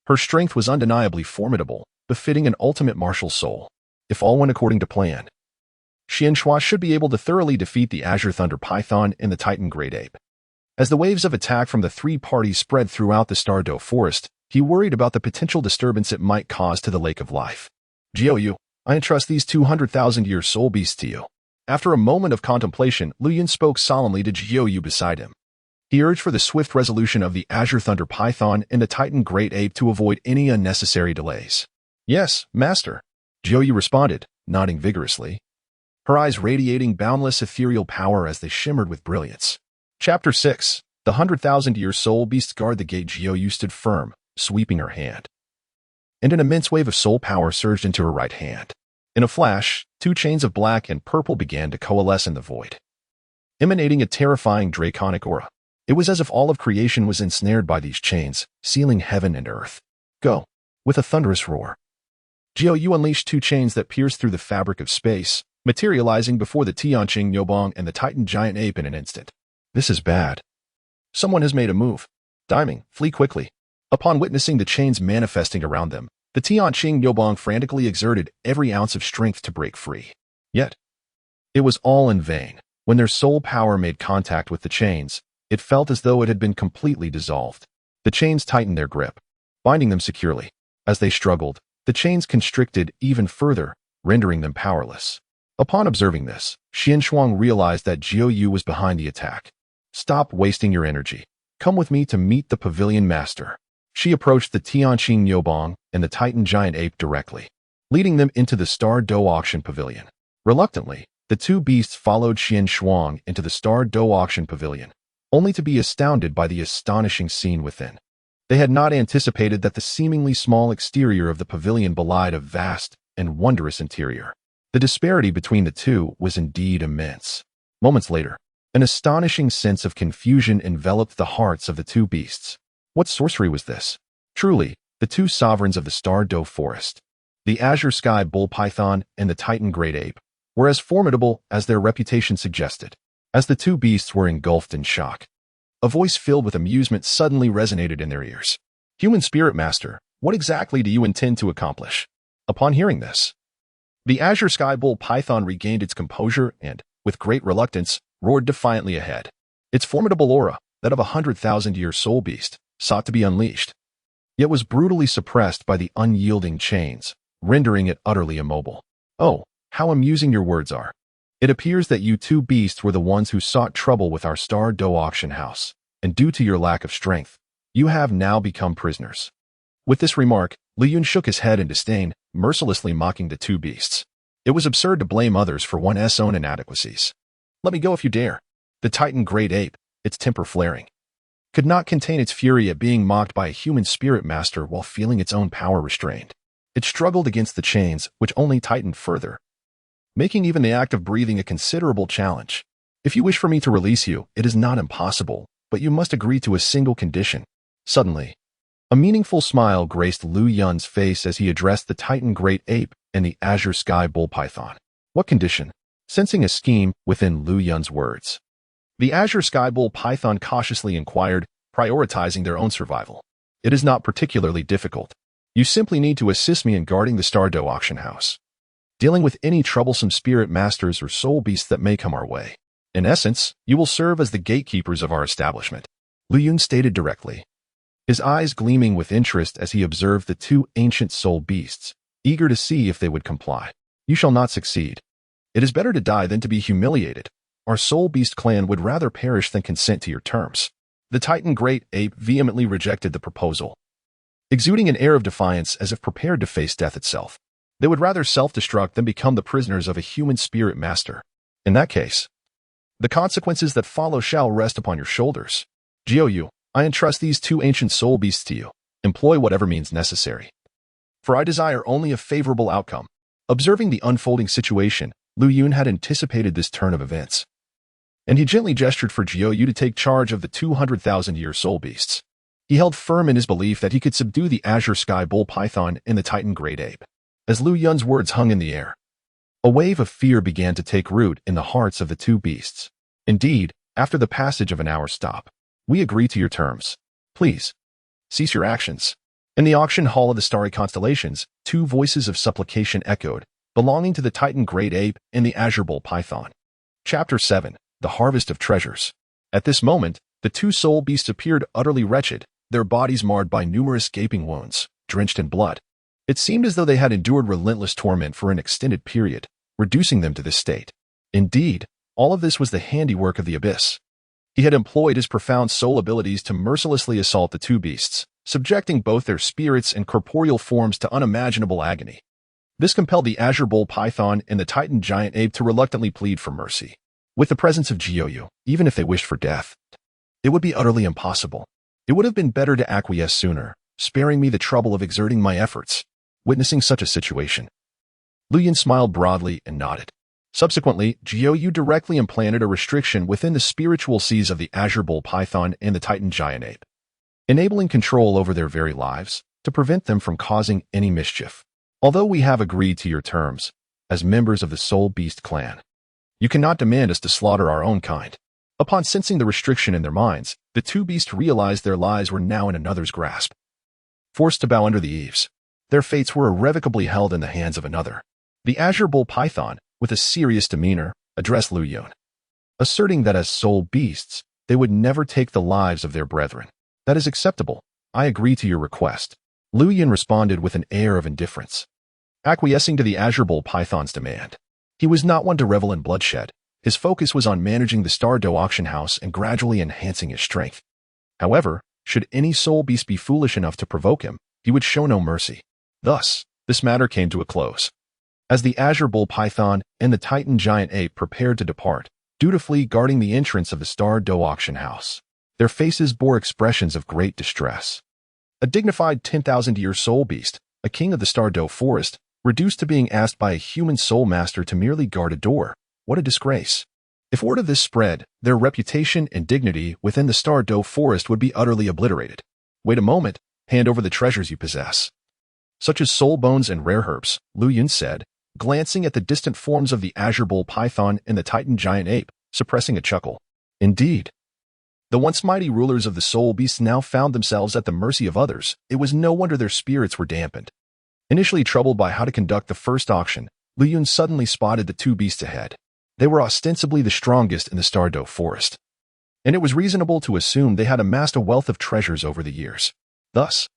her strength was undeniably formidable, befitting an ultimate martial soul. If all went according to plan, Xuan should be able to thoroughly defeat the Azure Thunder Python and the Titan Great Ape. As the waves of attack from the three parties spread throughout the Star Dou forest, he worried about the potential disturbance it might cause to the Lake of Life. Jiaoyu, I entrust these 200,000-year soul beasts to you. After a moment of contemplation, Lu Yun spoke solemnly to Jiaoyu beside him. He urged for the swift resolution of the Azure Thunder Python and the Titan Great Ape to avoid any unnecessary delays. Yes, Master, Jiaoyu responded, nodding vigorously, her eyes radiating boundless ethereal power as they shimmered with brilliance. Chapter 6. The 100,000-year soul beasts guard the gate. Jiaoyu stood firm, sweeping her hand, and an immense wave of soul power surged into her right hand. In a flash, two chains of black and purple began to coalesce in the void, emanating a terrifying draconic aura. It was as if all of creation was ensnared by these chains, sealing heaven and earth. Go! With a thunderous roar, Jiaoyu unleashed two chains that pierced through the fabric of space, materializing before the Tianqing Yobong and the Titan Giant Ape in an instant. This is bad. Someone has made a move. Diming, flee quickly. Upon witnessing the chains manifesting around them, the Tianqing Yobong frantically exerted every ounce of strength to break free. Yet, it was all in vain. When their soul power made contact with the chains, it felt as though it had been completely dissolved. The chains tightened their grip, binding them securely. As they struggled, the chains constricted even further, rendering them powerless. Upon observing this, Xuan realized that Jiaoyu was behind the attack. Stop wasting your energy. Come with me to meet the pavilion master. She approached the Tianqing Yobong and the Titan Giant Ape directly, leading them into the Star Dou Auction Pavilion. Reluctantly, the two beasts followed Xuan into the Star Dou Auction Pavilion, only to be astounded by the astonishing scene within. They had not anticipated that the seemingly small exterior of the pavilion belied a vast and wondrous interior. The disparity between the two was indeed immense. Moments later, an astonishing sense of confusion enveloped the hearts of the two beasts. What sorcery was this? Truly, the two sovereigns of the Star Dou forest, the Azure Sky Bull Python and the Titan Great Ape, were as formidable as their reputation suggested. As the two beasts were engulfed in shock, a voice filled with amusement suddenly resonated in their ears. Human Spirit Master, what exactly do you intend to accomplish? Upon hearing this, the Azure Sky Bull Python regained its composure and, with great reluctance, roared defiantly ahead. Its formidable aura, that of a 100,000-year soul beast, sought to be unleashed, yet was brutally suppressed by the unyielding chains, rendering it utterly immobile. Oh, how amusing your words are. It appears that you two beasts were the ones who sought trouble with our Star Dou Auction House, and due to your lack of strength, you have now become prisoners. With this remark, Lu Yun shook his head in disdain, mercilessly mocking the two beasts. It was absurd to blame others for one's own inadequacies. Let me go if you dare. The Titan Great Ape, its temper flaring, could not contain its fury at being mocked by a human spirit master while feeling its own power restrained. It struggled against the chains, which only tightened further, making even the act of breathing a considerable challenge. If you wish for me to release you, it is not impossible, but you must agree to a single condition. Suddenly, a meaningful smile graced Lu Yun's face as he addressed the Titan Great Ape and the Azure Sky Bull Python. What condition? Sensing a scheme within Lu Yun's words, the Azure Sky Bull Python cautiously inquired, prioritizing their own survival. It is not particularly difficult. You simply need to assist me in guarding the Star Dou Auction House, dealing with any troublesome spirit masters or soul beasts that may come our way. In essence, you will serve as the gatekeepers of our establishment, Lu Yun stated directly, his eyes gleaming with interest as he observed the two ancient soul beasts, eager to see if they would comply. You shall not succeed. It is better to die than to be humiliated. Our soul beast clan would rather perish than consent to your terms. The Titan Great Ape vehemently rejected the proposal, exuding an air of defiance as if prepared to face death itself. They would rather self-destruct than become the prisoners of a human spirit master. In that case, the consequences that follow shall rest upon your shoulders. Jiu, I entrust these two ancient soul beasts to you. Employ whatever means necessary, for I desire only a favorable outcome. Observing the unfolding situation, Lu Yun had anticipated this turn of events, and he gently gestured for Jiu to take charge of the 200,000-year soul beasts. He held firm in his belief that he could subdue the Azure Sky Bull Python and the Titan Great Ape. As Lu Yun's words hung in the air, a wave of fear began to take root in the hearts of the two beasts. Indeed, after the passage of an hour's stop, we agree to your terms. Please, cease your actions. In the auction hall of the starry constellations, two voices of supplication echoed, belonging to the Titan Great Ape and the Azure Bull Python. Chapter 7. The Harvest of Treasures. At this moment, the two soul beasts appeared utterly wretched, their bodies marred by numerous gaping wounds, drenched in blood. It seemed as though they had endured relentless torment for an extended period, reducing them to this state. Indeed, all of this was the handiwork of the Abyss. He had employed his profound soul abilities to mercilessly assault the two beasts, subjecting both their spirits and corporeal forms to unimaginable agony. This compelled the Azure Bull Python and the Titan Giant Ape to reluctantly plead for mercy. With the presence of Jiu, even if they wished for death, it would be utterly impossible. It would have been better to acquiesce sooner, sparing me the trouble of exerting my efforts. Witnessing such a situation, Lu Yun smiled broadly and nodded. Subsequently, Jiu directly implanted a restriction within the spiritual seas of the Azure Bull Python and the Titan Giant Ape, enabling control over their very lives to prevent them from causing any mischief. Although we have agreed to your terms, as members of the Soul Beast clan, you cannot demand us to slaughter our own kind. Upon sensing the restriction in their minds, the two beasts realized their lives were now in another's grasp. Forced to bow under the eaves, their fates were irrevocably held in the hands of another. The Azure Bull Python, with a serious demeanor, addressed Lu Yun, asserting that as soul beasts, they would never take the lives of their brethren. That is acceptable. I agree to your request. Lu Yun responded with an air of indifference, acquiescing to the Azure Bull Python's demand. He was not one to revel in bloodshed. His focus was on managing the Star Dou Auction House and gradually enhancing his strength. However, should any soul beast be foolish enough to provoke him, he would show no mercy. Thus, this matter came to a close. As the Azure Bull Python and the Titan Giant Ape prepared to depart, dutifully guarding the entrance of the Star Dou Auction House, their faces bore expressions of great distress. A dignified 10,000-year soul beast, a king of the Star Dou forest, reduced to being asked by a human soul master to merely guard a door. What a disgrace. If word of this spread, their reputation and dignity within the Star Dou forest would be utterly obliterated. Wait a moment, hand over the treasures you possess, such as soul bones and rare herbs, Lu Yun said, glancing at the distant forms of the Azure Bull Python and the Titan Giant Ape, suppressing a chuckle. Indeed, the once mighty rulers of the soul beasts now found themselves at the mercy of others. It was no wonder their spirits were dampened. Initially troubled by how to conduct the first auction, Lu Yun suddenly spotted the two beasts ahead. They were ostensibly the strongest in the Star Dou forest. and it was reasonable to assume they had amassed a wealth of treasures over the years. Thus,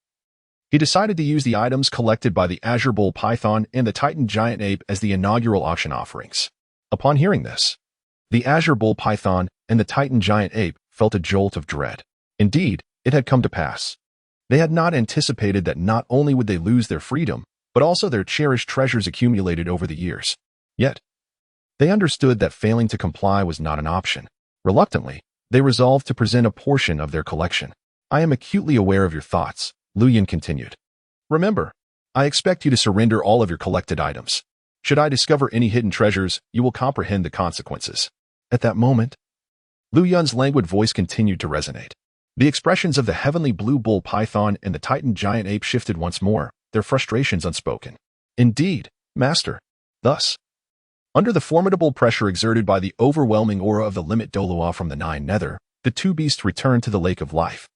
he decided to use the items collected by the Azure Bull Python and the Titan Giant Ape as the inaugural auction offerings. Upon hearing this, the Azure Bull Python and the Titan Giant Ape felt a jolt of dread. Indeed, it had come to pass. They had not anticipated that not only would they lose their freedom, but also their cherished treasures accumulated over the years. Yet, they understood that failing to comply was not an option. Reluctantly, they resolved to present a portion of their collection. I am acutely aware of your thoughts, Lu Yun continued. Remember, I expect you to surrender all of your collected items. Should I discover any hidden treasures, you will comprehend the consequences. At that moment, Lu Yun's languid voice continued to resonate. The expressions of the heavenly blue bull python and the Titan Giant Ape shifted once more, their frustrations unspoken. Indeed, Master. Thus, under the formidable pressure exerted by the overwhelming aura of the limit Douluo from the Nine Nether, the two beasts returned to the Lake of Life,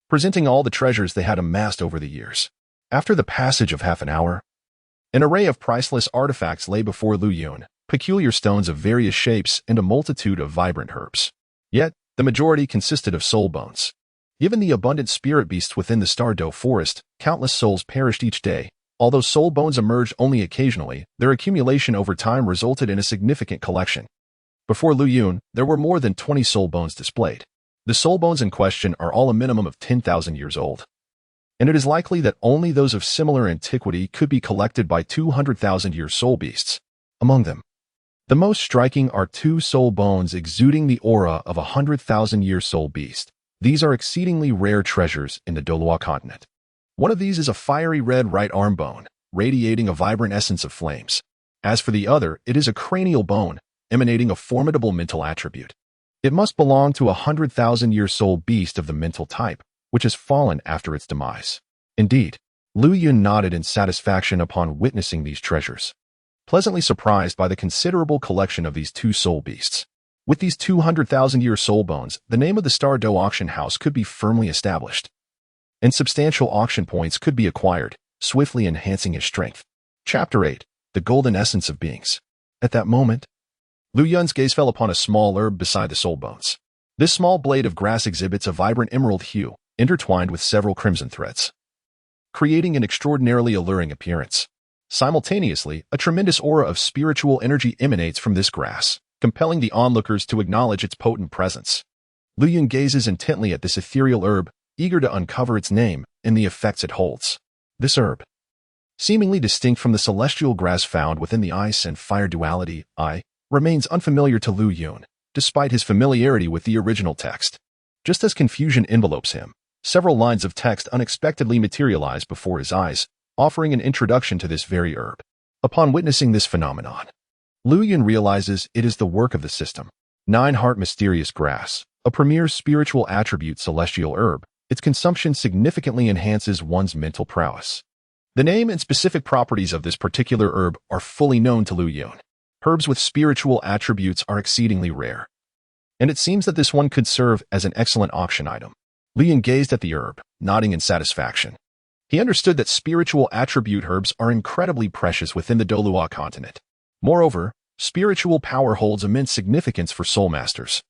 presenting all the treasures they had amassed over the years. After the passage of half an hour, an array of priceless artifacts lay before Lu Yun, peculiar stones of various shapes and a multitude of vibrant herbs. Yet, the majority consisted of soul bones. Given the abundant spirit beasts within the Star Dou forest, countless souls perished each day. Although soul bones emerged only occasionally, their accumulation over time resulted in a significant collection. Before Lu Yun, there were more than 20 soul bones displayed. The soul bones in question are all a minimum of 10,000 years old, and it is likely that only those of similar antiquity could be collected by 200,000-year soul beasts. Among them, the most striking are two soul bones exuding the aura of a 100,000-year soul beast. These are exceedingly rare treasures in the Douluo Continent. One of these is a fiery red right arm bone, radiating a vibrant essence of flames. As for the other, it is a cranial bone, emanating a formidable mental attribute. It must belong to a 100,000-year soul beast of the mental type, which has fallen after its demise. Indeed, Lu Yun nodded in satisfaction upon witnessing these treasures, pleasantly surprised by the considerable collection of these two soul beasts. With these 200,000-year soul bones, the name of the Star Dou Auction House could be firmly established, and substantial auction points could be acquired, swiftly enhancing his strength. Chapter 8. The Golden Essence of Beings. At that moment, Lu Yun's gaze fell upon a small herb beside the soul bones. This small blade of grass exhibits a vibrant emerald hue, intertwined with several crimson threads, creating an extraordinarily alluring appearance. Simultaneously, a tremendous aura of spiritual energy emanates from this grass, compelling the onlookers to acknowledge its potent presence. Lu Yun gazes intently at this ethereal herb, eager to uncover its name and the effects it holds. This herb, seemingly distinct from the celestial grass found within the ice and fire duality, remains unfamiliar to Lu Yun, despite his familiarity with the original text. Just as confusion envelopes him, several lines of text unexpectedly materialize before his eyes, offering an introduction to this very herb. Upon witnessing this phenomenon, Lu Yun realizes it is the work of the system. Nine-Heart Mysterious Grass, a premier spiritual attribute celestial herb. Its consumption significantly enhances one's mental prowess. The name and specific properties of this particular herb are fully known to Lu Yun. Herbs with spiritual attributes are exceedingly rare, and it seems that this one could serve as an excellent auction item. Lu Yun gazed at the herb, nodding in satisfaction. He understood that spiritual attribute herbs are incredibly precious within the Douluo Continent. Moreover, spiritual power holds immense significance for soul masters,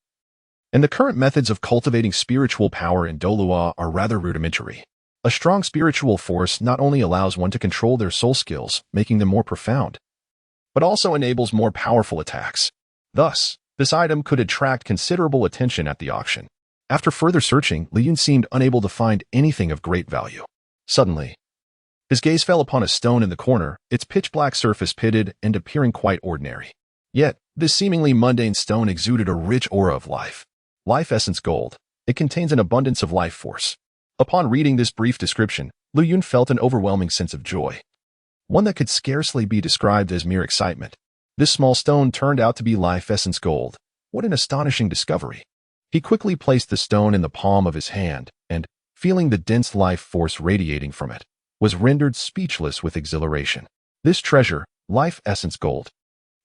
and the current methods of cultivating spiritual power in Douluo are rather rudimentary. A strong spiritual force not only allows one to control their soul skills, making them more profound, but also enables more powerful attacks. Thus, this item could attract considerable attention at the auction. After further searching, Lu Yun seemed unable to find anything of great value. Suddenly, his gaze fell upon a stone in the corner, its pitch-black surface pitted and appearing quite ordinary. Yet, this seemingly mundane stone exuded a rich aura of life. Life Essence Gold. It contains an abundance of life force. Upon reading this brief description, Lu Yun felt an overwhelming sense of joy, one that could scarcely be described as mere excitement. This small stone turned out to be Life Essence Gold. What an astonishing discovery. He quickly placed the stone in the palm of his hand and, feeling the dense life force radiating from it, was rendered speechless with exhilaration. This treasure, Life Essence Gold,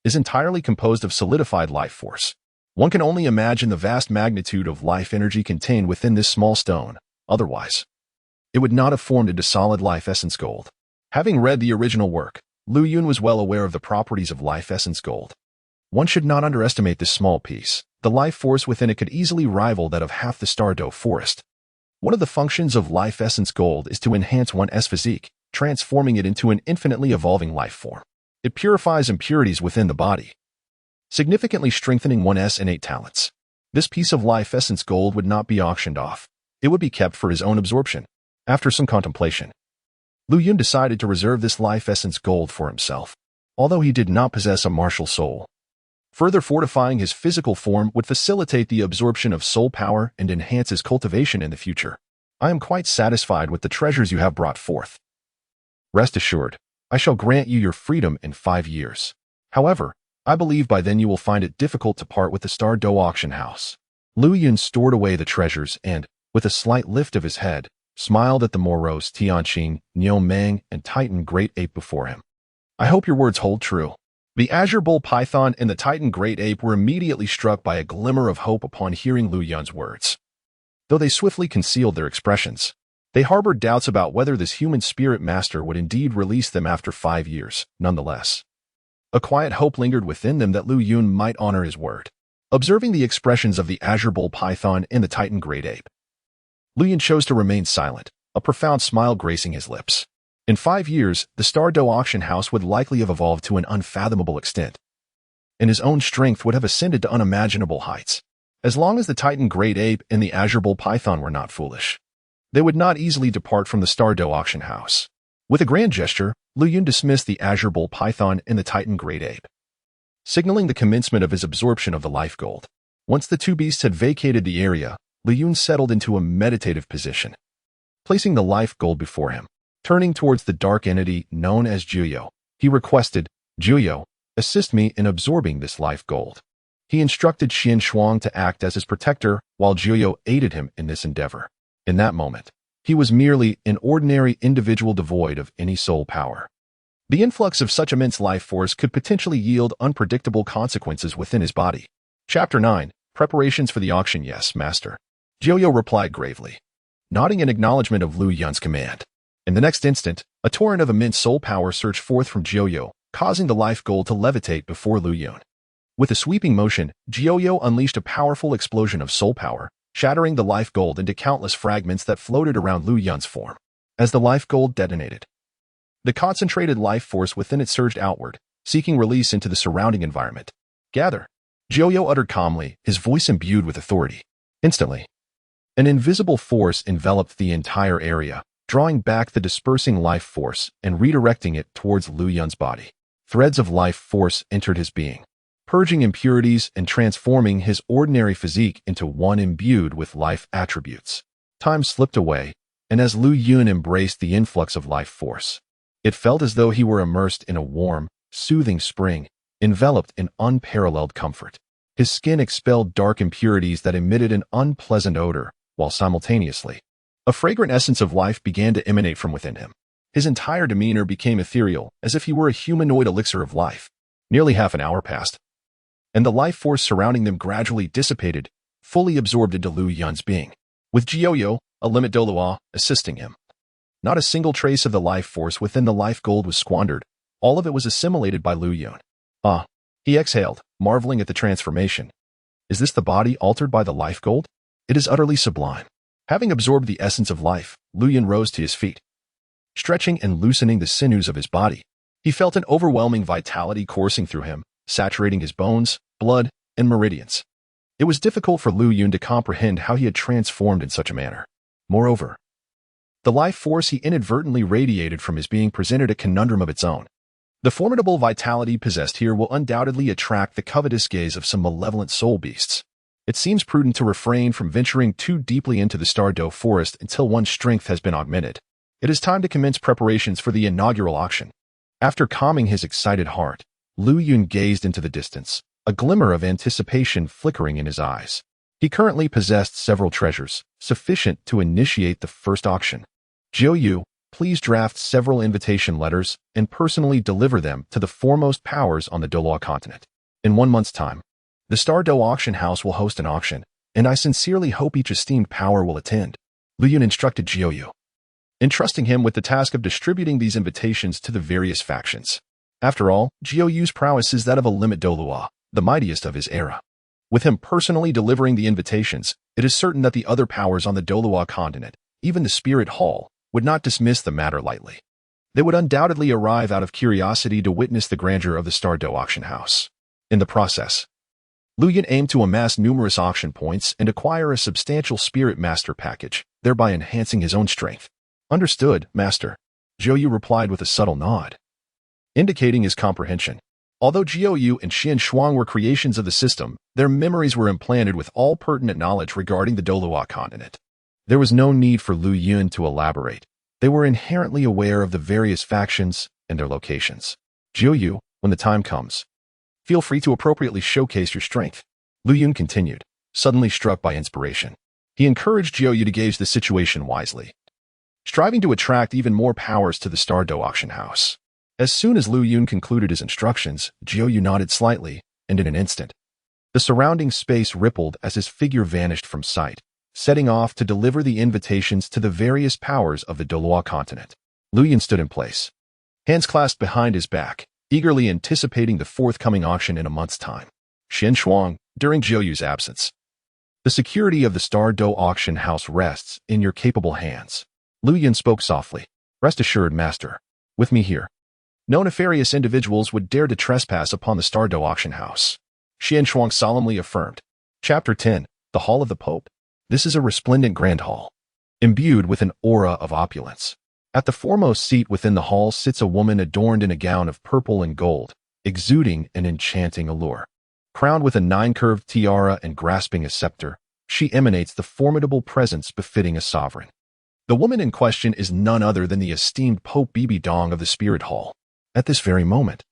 is entirely composed of solidified life force. One can only imagine the vast magnitude of life energy contained within this small stone. Otherwise, it would not have formed into solid Life Essence Gold. Having read the original work, Lu Yun was well aware of the properties of Life Essence Gold. One should not underestimate this small piece, the life force within it could easily rival that of half the Star Dou forest. One of the functions of life essence gold is to enhance one's physique, transforming it into an infinitely evolving life form. It purifies impurities within the body, significantly strengthening one's innate talents. This piece of life essence gold would not be auctioned off. It would be kept for his own absorption. After some contemplation, Lu Yun decided to reserve this life essence gold for himself. Although he did not possess a martial soul, further fortifying his physical form would facilitate the absorption of soul power and enhance his cultivation in the future. I am quite satisfied with the treasures you have brought forth. Rest assured, I shall grant you your freedom in 5 years. However, I believe by then you will find it difficult to part with the Star Dou Auction House. Lu Yun stored away the treasures and, with a slight lift of his head, smiled at the morose Tianqing, Niu Meng, and Titan Great Ape before him. I hope your words hold true. The Azure Bull Python and the Titan Great Ape were immediately struck by a glimmer of hope upon hearing Lu Yun's words. Though they swiftly concealed their expressions, they harbored doubts about whether this human spirit master would indeed release them after 5 years. Nonetheless, a quiet hope lingered within them that Lu Yun might honor his word. Observing the expressions of the Azure Bull Python and the Titan Great Ape, Lu Yun chose to remain silent, a profound smile gracing his lips. In 5 years, the Star Dou Auction House would likely have evolved to an unfathomable extent, and his own strength would have ascended to unimaginable heights. As long as the Titan Great Ape and the Azure Bull Python were not foolish, they would not easily depart from the Star Dou Auction House. With a grand gesture, Lu Yun dismissed the Azure Bull Python and the Titan Great Ape, signaling the commencement of his absorption of the life gold. Once the two beasts had vacated the area, Lu Yun settled into a meditative position, placing the life gold before him. Turning towards the dark entity known as Juyo, he requested, Juyo, assist me in absorbing this life gold. He instructed Xian Shuang to act as his protector while Juyo aided him in this endeavor. In that moment, he was merely an ordinary individual devoid of any soul power. The influx of such immense life force could potentially yield unpredictable consequences within his body. Chapter 9. Preparations for the auction. Yes, Master. Juyo replied gravely, nodding in acknowledgement of Lu Yun's command. In the next instant, a torrent of immense soul power surged forth from Jiuyo, causing the life gold to levitate before Lu Yun. With a sweeping motion, Jiuyo unleashed a powerful explosion of soul power, shattering the life gold into countless fragments that floated around Lu Yun's form. As the life gold detonated, the concentrated life force within it surged outward, seeking release into the surrounding environment. Gather, Jiuyo uttered calmly, his voice imbued with authority. Instantly, an invisible force enveloped the entire area, drawing back the dispersing life force and redirecting it towards Lu Yun's body. Threads of life force entered his being, purging impurities and transforming his ordinary physique into one imbued with life attributes. Time slipped away, and as Lu Yun embraced the influx of life force, it felt as though he were immersed in a warm, soothing spring, enveloped in unparalleled comfort. His skin expelled dark impurities that emitted an unpleasant odor, while simultaneously, a fragrant essence of life began to emanate from within him. His entire demeanor became ethereal, as if he were a humanoid elixir of life. Nearly half an hour passed, and the life force surrounding them gradually dissipated, fully absorbed into Lu Yun's being, with Jiuyo, a limit Douluo, assisting him. Not a single trace of the life force within the life gold was squandered. All of it was assimilated by Lu Yun. Ah, he exhaled, marveling at the transformation. Is this the body altered by the life gold? It is utterly sublime. Having absorbed the essence of life, Lu Yun rose to his feet. Stretching and loosening the sinews of his body, he felt an overwhelming vitality coursing through him, saturating his bones, blood, and meridians. It was difficult for Lu Yun to comprehend how he had transformed in such a manner. Moreover, the life force he inadvertently radiated from his being presented a conundrum of its own. The formidable vitality possessed here will undoubtedly attract the covetous gaze of some malevolent soul beasts. It seems prudent to refrain from venturing too deeply into the Star Dou forest until one's strength has been augmented. It is time to commence preparations for the inaugural auction. After calming his excited heart, Lu Yun gazed into the distance, a glimmer of anticipation flickering in his eyes. He currently possessed several treasures, sufficient to initiate the first auction. Jiuyu, please draft several invitation letters and personally deliver them to the foremost powers on the Douluo Continent. In 1 month's time, the Star Dou Auction House will host an auction, and I sincerely hope each esteemed power will attend. Lu Yun instructed Jiuyu, entrusting him with the task of distributing these invitations to the various factions. After all, Jiuyu's prowess is that of a limit Douluo, the mightiest of his era. With him personally delivering the invitations, it is certain that the other powers on the Douluo Continent, even the Spirit Hall, would not dismiss the matter lightly. They would undoubtedly arrive out of curiosity to witness the grandeur of the Star Dou Auction House. In the process, Lu Yun aimed to amass numerous auction points and acquire a substantial Spirit Master package, thereby enhancing his own strength. Understood, Master. Jiu Yu replied with a subtle nod, indicating his comprehension. Although Jiu Yu and Xian Shuang were creations of the system, their memories were implanted with all pertinent knowledge regarding the Douluo Continent. There was no need for Lu Yun to elaborate. They were inherently aware of the various factions and their locations. Jiu Yu, when the time comes, feel free to appropriately showcase your strength. Lu Yun continued, suddenly struck by inspiration. He encouraged Jiu Yu to gauge the situation wisely, striving to attract even more powers to the Star Dou Auction House. As soon as Lu Yun concluded his instructions, Jiu Yu nodded slightly, and in an instant, the surrounding space rippled as his figure vanished from sight, setting off to deliver the invitations to the various powers of the Douluo Continent. Lu Yun stood in place, hands clasped behind his back, eagerly anticipating the forthcoming auction in a month's time. Xian Shuang, during Jiu Yu's absence, the security of the Star Dou Auction House rests in your capable hands. Lu Yun spoke softly. Rest assured, Master. With me here, no nefarious individuals would dare to trespass upon the Star Dou Auction House. Xian Shuang solemnly affirmed. Chapter 10. The Hall of the Pope. This is a resplendent grand hall, imbued with an aura of opulence. At the foremost seat within the hall sits a woman adorned in a gown of purple and gold, exuding an enchanting allure. Crowned with a 9-curved tiara and grasping a scepter, she emanates the formidable presence befitting a sovereign. The woman in question is none other than the esteemed Pope Bibi Dong of the Spirit Hall. At this very moment,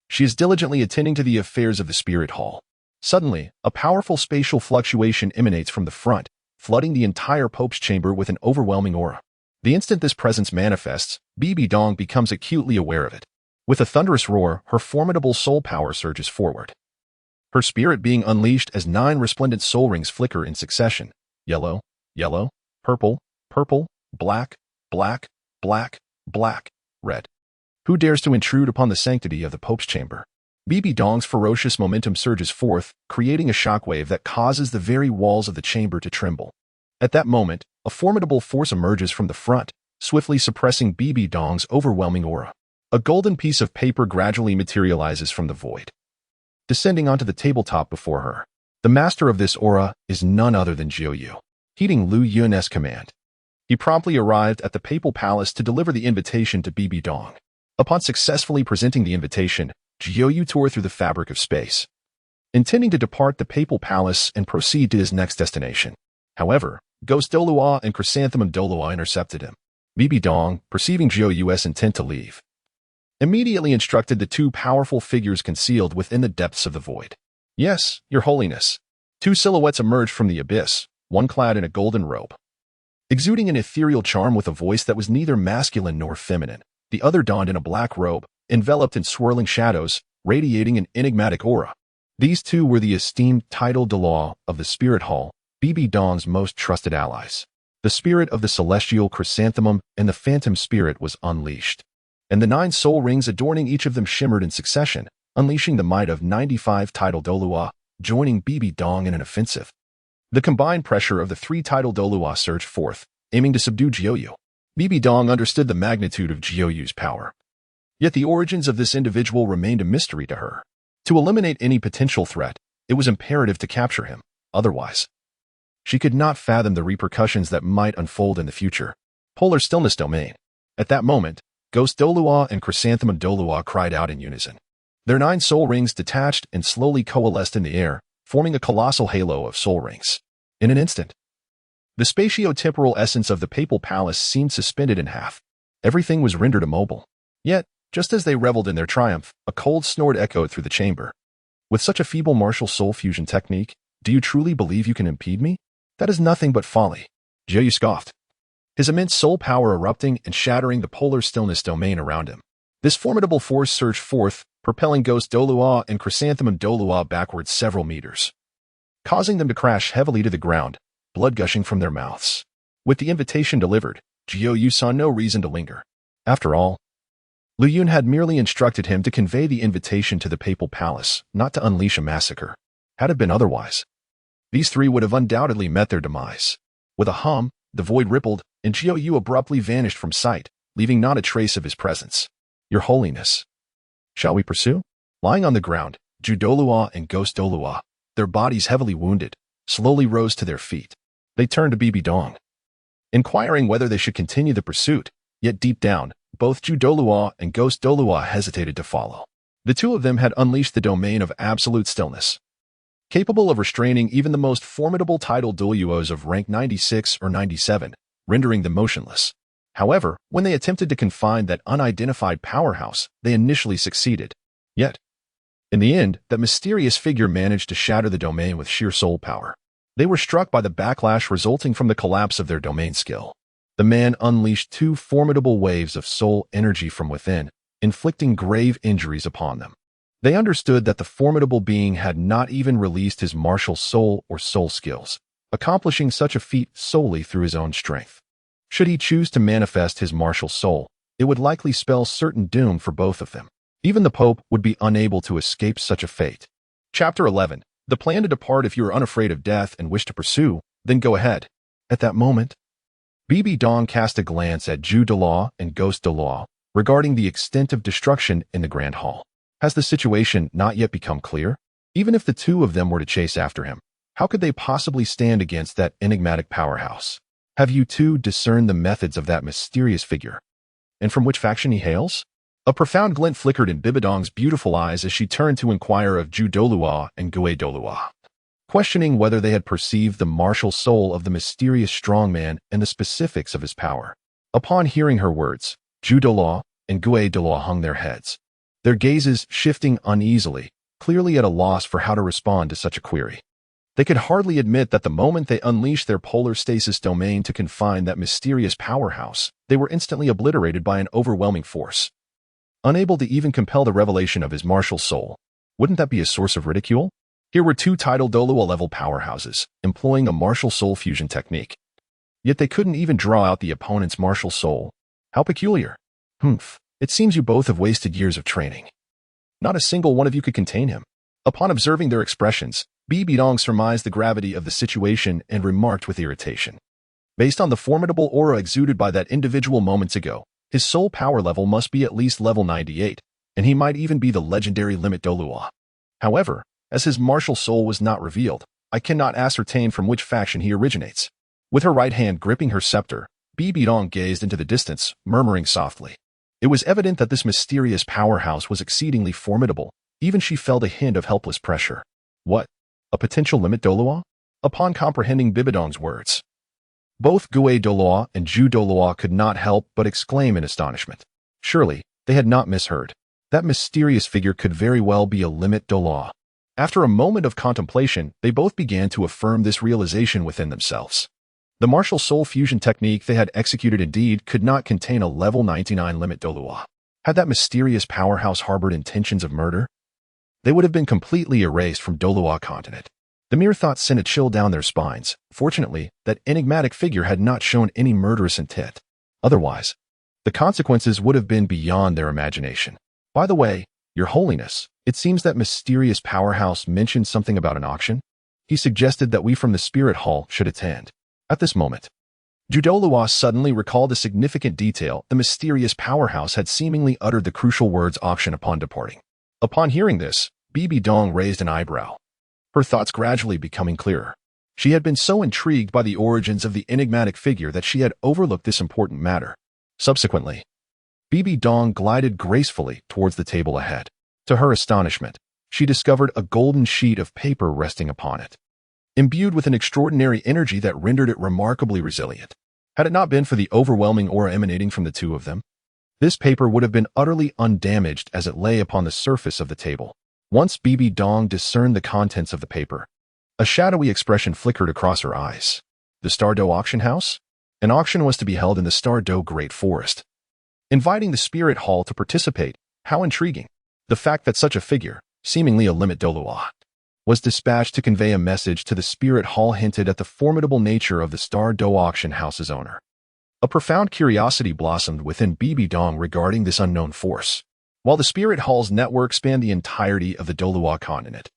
she is diligently attending to the affairs of the Spirit Hall. Suddenly, a powerful spatial fluctuation emanates from the front, flooding the entire Pope's chamber with an overwhelming aura. The instant this presence manifests, Bibi Dong becomes acutely aware of it. With a thunderous roar, her formidable soul power surges forward, her spirit being unleashed as 9 resplendent soul rings flicker in succession. Yellow, yellow, purple, purple, black, black, black, black, red. Who dares to intrude upon the sanctity of the Pope's chamber? Bibi Dong's ferocious momentum surges forth, creating a shockwave that causes the very walls of the chamber to tremble. At that moment, a formidable force emerges from the front, swiftly suppressing Bibi Dong's overwhelming aura. A golden piece of paper gradually materializes from the void, descending onto the tabletop before her. The master of this aura is none other than Jiu Yu. Heeding Lu Yun's command, he promptly arrived at the papal palace to deliver the invitation to Bibi Dong. Upon successfully presenting the invitation, Jiu Yu tore through the fabric of space, intending to depart the papal palace and proceed to his next destination. However, Ghost Douluo and Chrysanthemum Douluo intercepted him. Bibi Dong, perceiving Jiu Yu's intent to leave, immediately instructed the 2 powerful figures concealed within the depths of the void. Yes, Your Holiness. 2 silhouettes emerged from the abyss, one clad in a golden robe, exuding an ethereal charm with a voice that was neither masculine nor feminine. The other donned in a black robe, enveloped in swirling shadows, radiating an enigmatic aura. These 2 were the esteemed Tidal Douluo of the Spirit Hall, Bibi Dong's most trusted allies. The spirit of the celestial chrysanthemum and the phantom spirit was unleashed, and the 9 soul rings adorning each of them shimmered in succession, unleashing the might of 95 Tidal Douluo, joining Bibi Dong in an offensive. The combined pressure of the 3 Tidal Douluo surged forth, aiming to subdue Jiu Yu. Bibi Dong understood the magnitude of Jiu Yu's power, yet the origins of this individual remained a mystery to her. To eliminate any potential threat, it was imperative to capture him. Otherwise, she could not fathom the repercussions that might unfold in the future. Polar Stillness Domain. At that moment, Ghost Douluo and Chrysanthemum Douluo cried out in unison. Their 9 soul rings detached and slowly coalesced in the air, forming a colossal halo of soul rings. In an instant, the spatio-temporal essence of the papal palace seemed suspended in half. Everything was rendered immobile. Yet, just as they reveled in their triumph, a cold snort echoed through the chamber. With such a feeble martial soul fusion technique, do you truly believe you can impede me? That is nothing but folly. Jiu Yu scoffed, his immense soul power erupting and shattering the polar stillness domain around him. This formidable force surged forth, propelling Ghost Douluo and Chrysanthemum Douluo backwards several meters, causing them to crash heavily to the ground, blood gushing from their mouths. With the invitation delivered, Jiu Yu saw no reason to linger. After all, Lu Yun had merely instructed him to convey the invitation to the papal palace, not to unleash a massacre. Had it been otherwise, these three would have undoubtedly met their demise. With a hum, the void rippled, and Jiao Yu abruptly vanished from sight, leaving not a trace of his presence. Your Holiness. Shall we pursue? Lying on the ground, Douluo and Ghost Douluo, their bodies heavily wounded, slowly rose to their feet. They turned to Bibi Dong, inquiring whether they should continue the pursuit, yet deep down, both Douluo and Ghost Douluo hesitated to follow. The two of them had unleashed the domain of absolute stillness, capable of restraining even the most formidable titled Douluos of rank 96 or 97, rendering them motionless. However, when they attempted to confine that unidentified powerhouse, they initially succeeded. Yet, in the end, that mysterious figure managed to shatter the domain with sheer soul power. They were struck by the backlash resulting from the collapse of their domain skill. The man unleashed two formidable waves of soul energy from within, inflicting grave injuries upon them. They understood that the formidable being had not even released his martial soul or soul skills, accomplishing such a feat solely through his own strength. Should he choose to manifest his martial soul, it would likely spell certain doom for both of them. Even the Pope would be unable to escape such a fate. Chapter 11. The plan to depart. If you are unafraid of death and wish to pursue, then go ahead. At that moment, Bibi Dong cast a glance at Douluo and Ghost Douluo regarding the extent of destruction in the Grand Hall. Has the situation not yet become clear? Even if the two of them were to chase after him, how could they possibly stand against that enigmatic powerhouse? Have you two discerned the methods of that mysterious figure? And from which faction he hails? A profound glint flickered in Bibi Dong's beautiful eyes as she turned to inquire of Douluo and Douluo, questioning whether they had perceived the martial soul of the mysterious strongman and the specifics of his power. Upon hearing her words, Douluo and Douluo hung their heads, their gazes shifting uneasily, clearly at a loss for how to respond to such a query. They could hardly admit that the moment they unleashed their polar stasis domain to confine that mysterious powerhouse, they were instantly obliterated by an overwhelming force, unable to even compel the revelation of his martial soul. Wouldn't that be a source of ridicule? Here were two titled Douluo-level powerhouses, employing a martial soul fusion technique. Yet they couldn't even draw out the opponent's martial soul. How peculiar. It seems you both have wasted years of training. Not a single one of you could contain him. Upon observing their expressions, Bibi Dong surmised the gravity of the situation and remarked with irritation. Based on the formidable aura exuded by that individual moments ago, his soul power level must be at least level 98, and he might even be the legendary limit Douluo. However, as his martial soul was not revealed, I cannot ascertain from which faction he originates. With her right hand gripping her scepter, Bibi Dong gazed into the distance, murmuring softly. It was evident that this mysterious powerhouse was exceedingly formidable. Even she felt a hint of helpless pressure. What? A potential limit Douluo? Upon comprehending Bibi Dong's words, both Douluo and Douluo could not help but exclaim in astonishment. Surely, they had not misheard. That mysterious figure could very well be a limit Douluo. After a moment of contemplation, they both began to affirm this realization within themselves. The martial soul fusion technique they had executed indeed could not contain a level 99 limit Douluo. Had that mysterious powerhouse harbored intentions of murder, they would have been completely erased from Douluo Continent. The mere thought sent a chill down their spines. Fortunately, that enigmatic figure had not shown any murderous intent. Otherwise, the consequences would have been beyond their imagination. By the way, Your Holiness, it seems that mysterious powerhouse mentioned something about an auction. He suggested that we from the Spirit Hall should attend. At this moment, Douluo suddenly recalled a significant detail. The mysterious powerhouse had seemingly uttered the crucial words auction upon departing. Upon hearing this, Bibi Dong raised an eyebrow, her thoughts gradually becoming clearer. She had been so intrigued by the origins of the enigmatic figure that she had overlooked this important matter. Subsequently, Bibi Dong glided gracefully towards the table ahead. To her astonishment, she discovered a golden sheet of paper resting upon it, imbued with an extraordinary energy that rendered it remarkably resilient. Had it not been for the overwhelming aura emanating from the two of them, this paper would have been utterly undamaged as it lay upon the surface of the table. Once Bibi Dong discerned the contents of the paper, a shadowy expression flickered across her eyes. The Star Dou Auction House? An auction was to be held in the Star Dou Great Forest, inviting the Spirit Hall to participate. How intriguing. The fact that such a figure, seemingly a limit Douluo, was dispatched to convey a message to the Spirit Hall hinted at the formidable nature of the Star Dou Auction House's owner. A profound curiosity blossomed within Bibi Dong regarding this unknown force. While the Spirit Hall's network spanned the entirety of the Douluo Continent,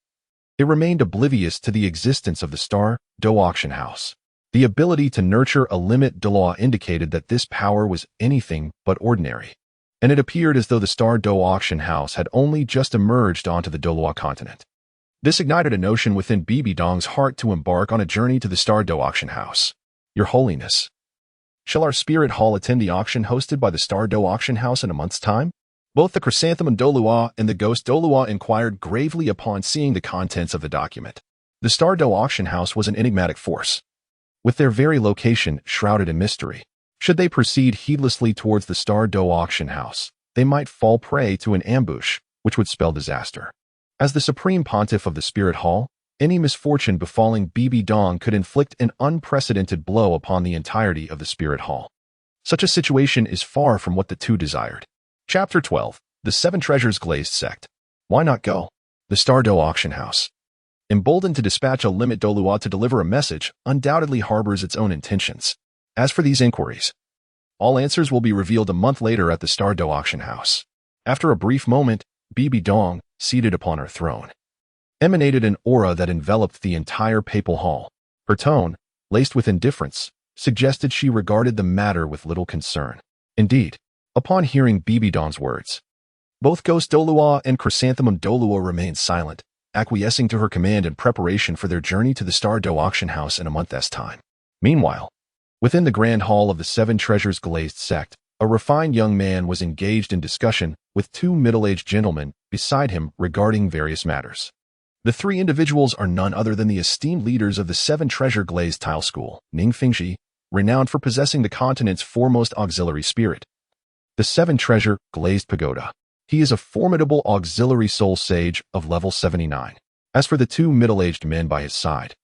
It remained oblivious to the existence of the Star Dou Auction House. The ability to nurture a limit Douluo indicated that this power was anything but ordinary, and it appeared as though the Star Dou Auction House had only just emerged onto the Douluo Continent. This ignited a notion within Bibi Dong's heart to embark on a journey to the Star Dou Auction House. Your Holiness, shall our spirit hall attend the auction hosted by the Star Dou Auction House in a month's time? Both the chrysanthemum Douluo and the ghost Douluo inquired gravely upon seeing the contents of the document. The Star Dou Auction House was an enigmatic force, with their very location shrouded in mystery. Should they proceed heedlessly towards the Star Dou Auction House, they might fall prey to an ambush, which would spell disaster. As the Supreme Pontiff of the Spirit Hall, any misfortune befalling Bibi Dong could inflict an unprecedented blow upon the entirety of the Spirit Hall. Such a situation is far from what the two desired. Chapter 12. The Seven Treasures Sect. Why not go? The Star Dou Auction House, emboldened to dispatch a limit Douluo to deliver a message, undoubtedly harbors its own intentions. As for these inquiries, all answers will be revealed a month later at the Star Dou Auction House. After a brief moment, Bibi Dong, seated upon her throne, emanated an aura that enveloped the entire papal hall. Her tone, laced with indifference, suggested she regarded the matter with little concern. Indeed, upon hearing Bibi Dong's words, both Ghost Douluo and Chrysanthemum Douluo remained silent, acquiescing to her command in preparation for their journey to the Star Dou Auction House in a month's time. Meanwhile, within the Grand Hall of the Seven Treasures Sect, a refined young man was engaged in discussion with two middle-aged gentlemen beside him regarding various matters. The three individuals are none other than the esteemed leaders of the Seven Treasure Glazed Tile School, Ning Fingji, renowned for possessing the continent's foremost auxiliary spirit, the Seven Treasure Glazed Pagoda. He is a formidable auxiliary soul sage of level 79. As for the two middle-aged men by his side,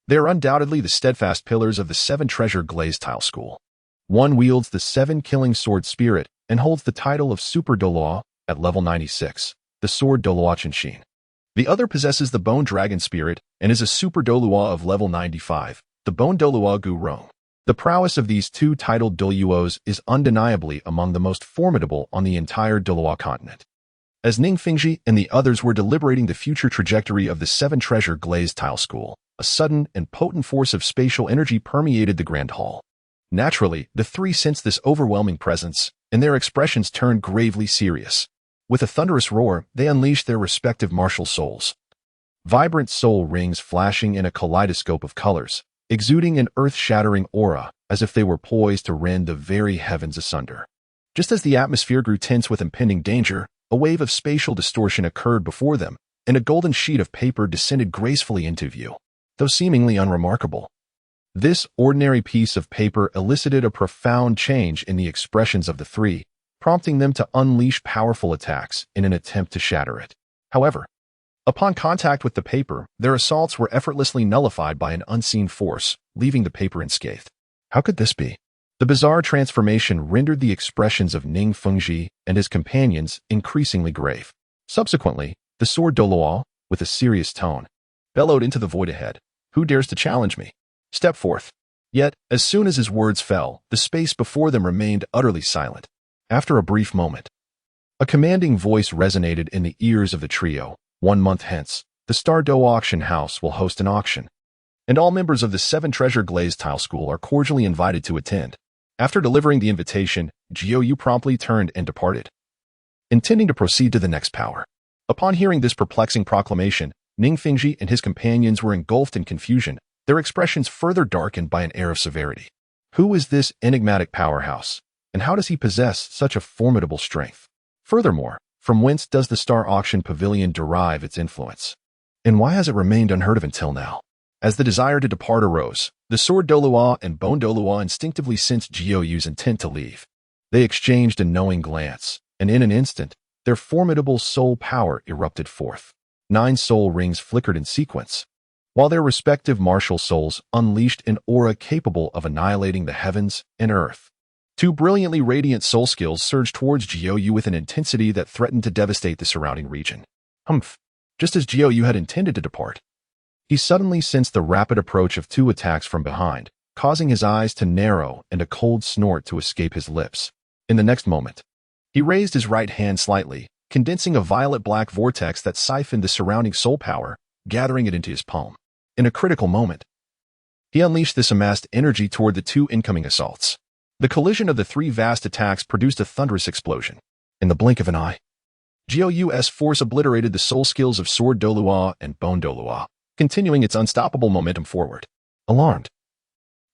they are undoubtedly the steadfast pillars of the Seven Treasure Glazed Tile School. One wields the Seven Killing Sword Spirit and holds the title of Super Douluo at level 96, the Sword Douluo Qinshin. The other possesses the Bone Dragon Spirit and is a Super Douluo of level 95, the Bone Douluo Gu Rong. The prowess of these two titled Douluos is undeniably among the most formidable on the entire Douluo continent. As Ning Fingji and the others were deliberating the future trajectory of the Seven Treasure Glazed Tile School, a sudden and potent force of spatial energy permeated the Grand Hall. Naturally, the three sensed this overwhelming presence, and their expressions turned gravely serious. With a thunderous roar, they unleashed their respective martial souls. Vibrant soul rings flashing in a kaleidoscope of colors, exuding an earth-shattering aura, as if they were poised to rend the very heavens asunder. Just as the atmosphere grew tense with impending danger, a wave of spatial distortion occurred before them, and a golden sheet of paper descended gracefully into view. Though seemingly unremarkable, this ordinary piece of paper elicited a profound change in the expressions of the three, prompting them to unleash powerful attacks in an attempt to shatter it. However, upon contact with the paper, their assaults were effortlessly nullified by an unseen force, leaving the paper unscathed. How could this be? The bizarre transformation rendered the expressions of Ning Fengji and his companions increasingly grave. Subsequently, the Sword Douluo, with a serious tone, bellowed into the void ahead. Who dares to challenge me? Step forth. Yet, as soon as his words fell, the space before them remained utterly silent. After a brief moment, a commanding voice resonated in the ears of the trio. 1 month hence, the Star Dou Auction House will host an auction, and all members of the Seven Treasure Glazed Tile School are cordially invited to attend. After delivering the invitation, Jiu promptly turned and departed, intending to proceed to the next power. Upon hearing this perplexing proclamation, Ning Fingji and his companions were engulfed in confusion, their expressions further darkened by an air of severity. Who is this enigmatic powerhouse, and how does he possess such a formidable strength? Furthermore, from whence does the Star Auction Pavilion derive its influence? And why has it remained unheard of until now? As the desire to depart arose, the Sword Douluo and Bone Douluo instinctively sensed Jiu's intent to leave. They exchanged a knowing glance, and in an instant, their formidable soul power erupted forth. 9 soul rings flickered in sequence, while their respective martial souls unleashed an aura capable of annihilating the heavens and earth. 2 brilliantly radiant soul skills surged towards Jiu with an intensity that threatened to devastate the surrounding region. Humph! Just as Jiu had intended to depart, he suddenly sensed the rapid approach of 2 attacks from behind, causing his eyes to narrow and a cold snort to escape his lips. In the next moment, he raised his right hand slightly, condensing a violet-black vortex that siphoned the surrounding soul power, gathering it into his palm. In a critical moment, he unleashed this amassed energy toward the two incoming assaults. The collision of the three vast attacks produced a thunderous explosion. In the blink of an eye, Jiuyu's force obliterated the soul skills of Sword Douluo and Bone Douluo, continuing its unstoppable momentum forward. Alarmed,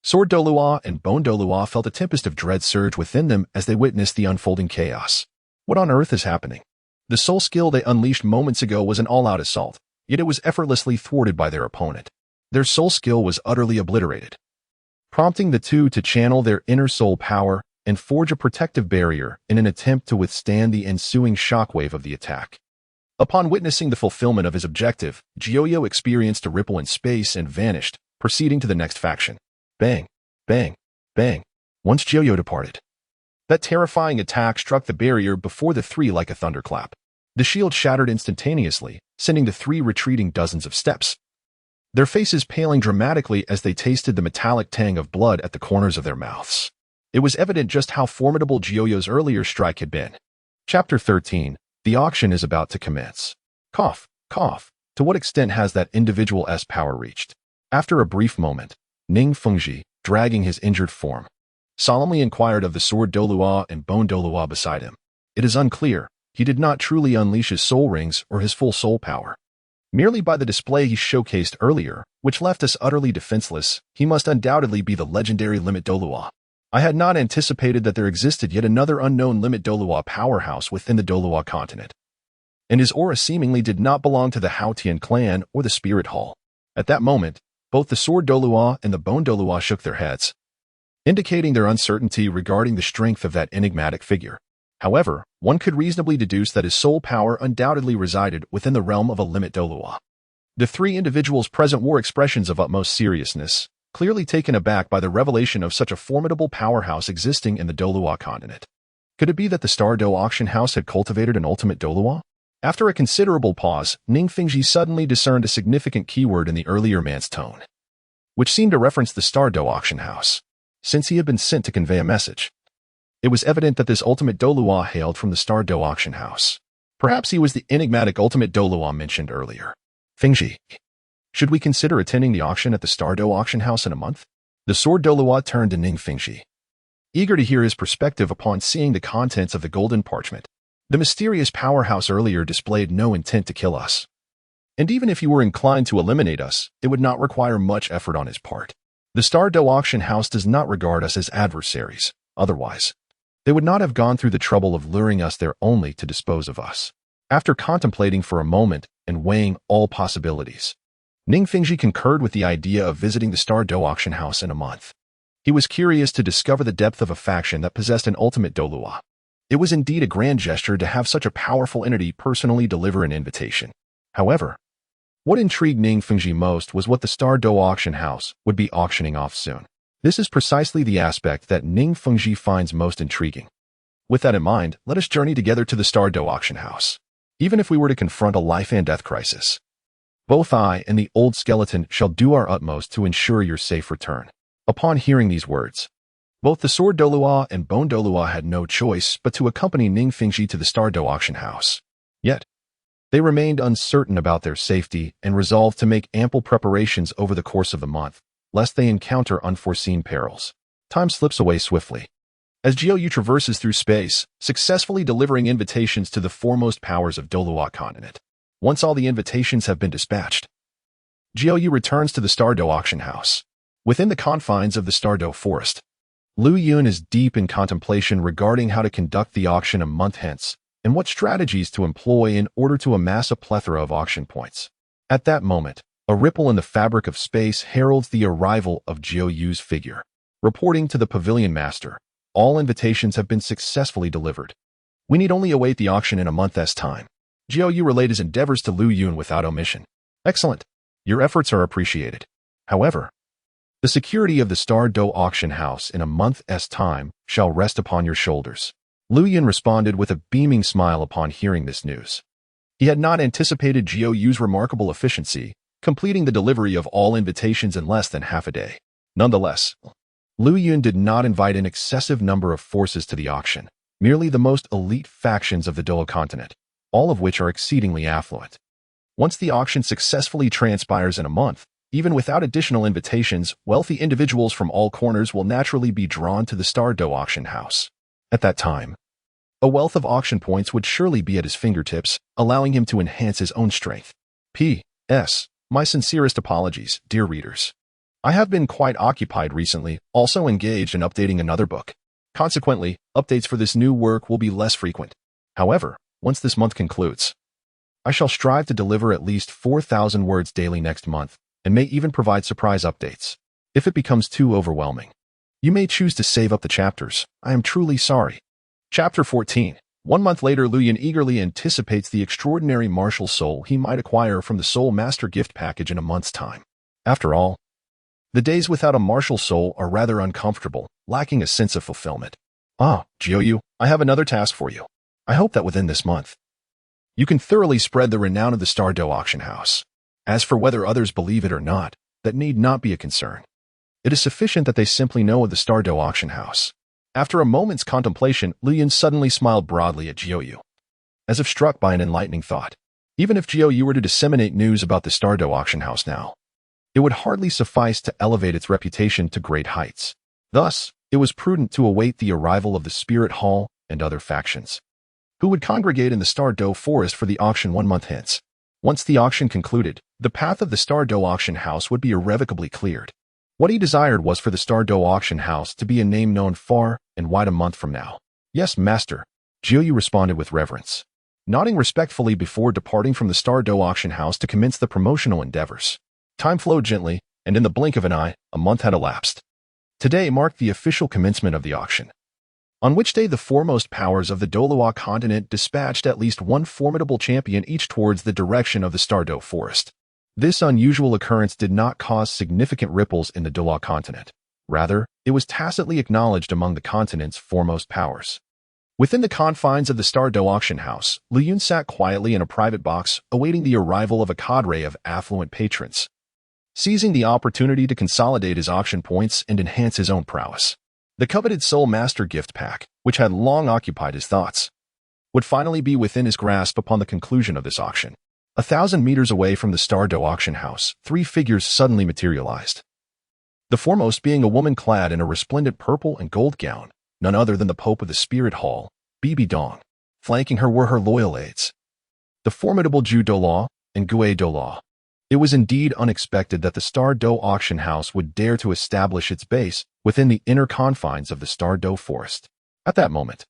Sword Douluo and Bone Douluo felt a tempest of dread surge within them as they witnessed the unfolding chaos. What on earth is happening? The soul skill they unleashed moments ago was an all-out assault, yet it was effortlessly thwarted by their opponent. Their soul skill was utterly obliterated, prompting the two to channel their inner soul power and forge a protective barrier in an attempt to withstand the ensuing shockwave of the attack. Upon witnessing the fulfillment of his objective, Jiuyu experienced a ripple in space and vanished, proceeding to the next faction. Bang, bang, bang. Once Jiuyu departed, that terrifying attack struck the barrier before the three like a thunderclap. The shield shattered instantaneously, sending the three retreating dozens of steps, their faces paling dramatically as they tasted the metallic tang of blood at the corners of their mouths. It was evident just how formidable Jiuyu's earlier strike had been. Chapter 13. The auction is about to commence. Cough, cough. To what extent has that individual's power reached? After a brief moment, Ning Fengji, dragging his injured form, solemnly inquired of the Sword Douluo and Bone Douluo beside him. It is unclear. He did not truly unleash his soul rings or his full soul power. Merely by the display he showcased earlier, which left us utterly defenseless, he must undoubtedly be the legendary Limit Douluo. I had not anticipated that there existed yet another unknown Limit Douluo powerhouse within the Douluo Continent, and his aura seemingly did not belong to the Haotian clan or the Spirit Hall. At that moment, both the Sword Douluo and the Bone Douluo shook their heads, indicating their uncertainty regarding the strength of that enigmatic figure. However, one could reasonably deduce that his soul power undoubtedly resided within the realm of a Limit Douluo. The three individuals present wore expressions of utmost seriousness, clearly taken aback by the revelation of such a formidable powerhouse existing in the Douluo Continent. Could it be that the Star Dou Auction House had cultivated an ultimate Douluo? After a considerable pause, Ning Fengji suddenly discerned a significant keyword in the earlier man's tone, which seemed to reference the Star Dou Auction House. Since he had been sent to convey a message, it was evident that this ultimate Douluo hailed from the Star Dou Auction House. Perhaps he was the enigmatic ultimate Douluo mentioned earlier. Fengji, should we consider attending the auction at the Star Dou Auction House in a month? The Sword Douluo turned to Ning Fengji, eager to hear his perspective upon seeing the contents of the golden parchment. The mysterious powerhouse earlier displayed no intent to kill us, and even if he were inclined to eliminate us, it would not require much effort on his part. The Star Dou Auction House does not regard us as adversaries. Otherwise, they would not have gone through the trouble of luring us there only to dispose of us. After contemplating for a moment and weighing all possibilities, Ning Fengji concurred with the idea of visiting the Star Dou Auction House in a month. He was curious to discover the depth of a faction that possessed an ultimate Douluo. It was indeed a grand gesture to have such a powerful entity personally deliver an invitation. However, what intrigued Ning Fengji most was what the Star Dou Auction House would be auctioning off soon. This is precisely the aspect that Ning Fengji finds most intriguing. With that in mind, let us journey together to the Star Dou Auction House. Even if we were to confront a life and death crisis, both I and the old skeleton shall do our utmost to ensure your safe return. Upon hearing these words, both the Sword Douluo and Bone Douluo had no choice but to accompany Ning Fengji to the Star Dou Auction House. Yet, they remained uncertain about their safety and resolved to make ample preparations over the course of the month, lest they encounter unforeseen perils. Time slips away swiftly, as Jiuyu traverses through space, successfully delivering invitations to the foremost powers of Douluo Continent. Once all the invitations have been dispatched, Jiuyu returns to the Star Dou Auction House. Within the confines of the Star Dou Forest, Lu Yun is deep in contemplation regarding how to conduct the auction a month hence and what strategies to employ in order to amass a plethora of auction points. At that moment, a ripple in the fabric of space heralds the arrival of Jiuyu's figure. Reporting to the pavilion master, all invitations have been successfully delivered. We need only await the auction in a month's time. Jiuyu relayed his endeavors to Lu Yun without omission. Excellent. Your efforts are appreciated. However, the security of the Star Dou Auction House in a month's time shall rest upon your shoulders. Lu Yun responded with a beaming smile upon hearing this news. He had not anticipated Jiuyu's remarkable efficiency, completing the delivery of all invitations in less than half a day. Nonetheless, Lu Yun did not invite an excessive number of forces to the auction, merely the most elite factions of the Douluo Continent, all of which are exceedingly affluent. Once the auction successfully transpires in a month, even without additional invitations, wealthy individuals from all corners will naturally be drawn to the Star Dou Auction House. At that time, a wealth of auction points would surely be at his fingertips, allowing him to enhance his own strength. P.S. My sincerest apologies, dear readers. I have been quite occupied recently, also engaged in updating another book. Consequently, updates for this new work will be less frequent. However, once this month concludes, I shall strive to deliver at least 4,000 words daily next month, and may even provide surprise updates. If it becomes too overwhelming, you may choose to save up the chapters. I am truly sorry. Chapter 14. 1 month later, Luyan eagerly anticipates the extraordinary martial soul he might acquire from the Soul Master gift package in a month's time. After all, the days without a martial soul are rather uncomfortable, lacking a sense of fulfillment. Jiuyu, I have another task for you. I hope that within this month, you can thoroughly spread the renown of the Star Dou Auction House. As for whether others believe it or not, that need not be a concern. It is sufficient that they simply know of the Star Dou Auction House. After a moment's contemplation, Luyan suddenly smiled broadly at Jiuyu, as if struck by an enlightening thought. Even if Jiuyu were to disseminate news about the Star Dou Auction House now, it would hardly suffice to elevate its reputation to great heights. Thus, it was prudent to await the arrival of the Spirit Hall and other factions, who would congregate in the Star Dou Forest for the auction 1 month hence. Once the auction concluded, the path of the Star Dou Auction House would be irrevocably cleared. What he desired was for the Star Dou Auction House to be a name known far and wide a month from now. Yes, master, Jiuyu responded with reverence, nodding respectfully before departing from the Star Dou Auction House to commence the promotional endeavors. Time flowed gently, and in the blink of an eye, a month had elapsed. Today marked the official commencement of the auction, on which day the foremost powers of the Douluo Continent dispatched at least one formidable champion each towards the direction of the Star Dou Forest. This unusual occurrence did not cause significant ripples in the Douluo Continent. Rather, it was tacitly acknowledged among the continent's foremost powers. Within the confines of the Star Dou Auction House, Luyan sat quietly in a private box, awaiting the arrival of a cadre of affluent patrons, seizing the opportunity to consolidate his auction points and enhance his own prowess. The coveted Soul Master gift pack, which had long occupied his thoughts, would finally be within his grasp upon the conclusion of this auction. 1,000 meters away from the Star Dou Auction House, 3 figures suddenly materialized. The foremost being a woman clad in a resplendent purple and gold gown, none other than the Pope of the Spirit Hall, Bibi Dong. Flanking her were her loyal aides, the formidable Zhu Douluo and Gue Douluo. It was indeed unexpected that the Star Dou Auction House would dare to establish its base within the inner confines of the Star Dou Forest. At that moment,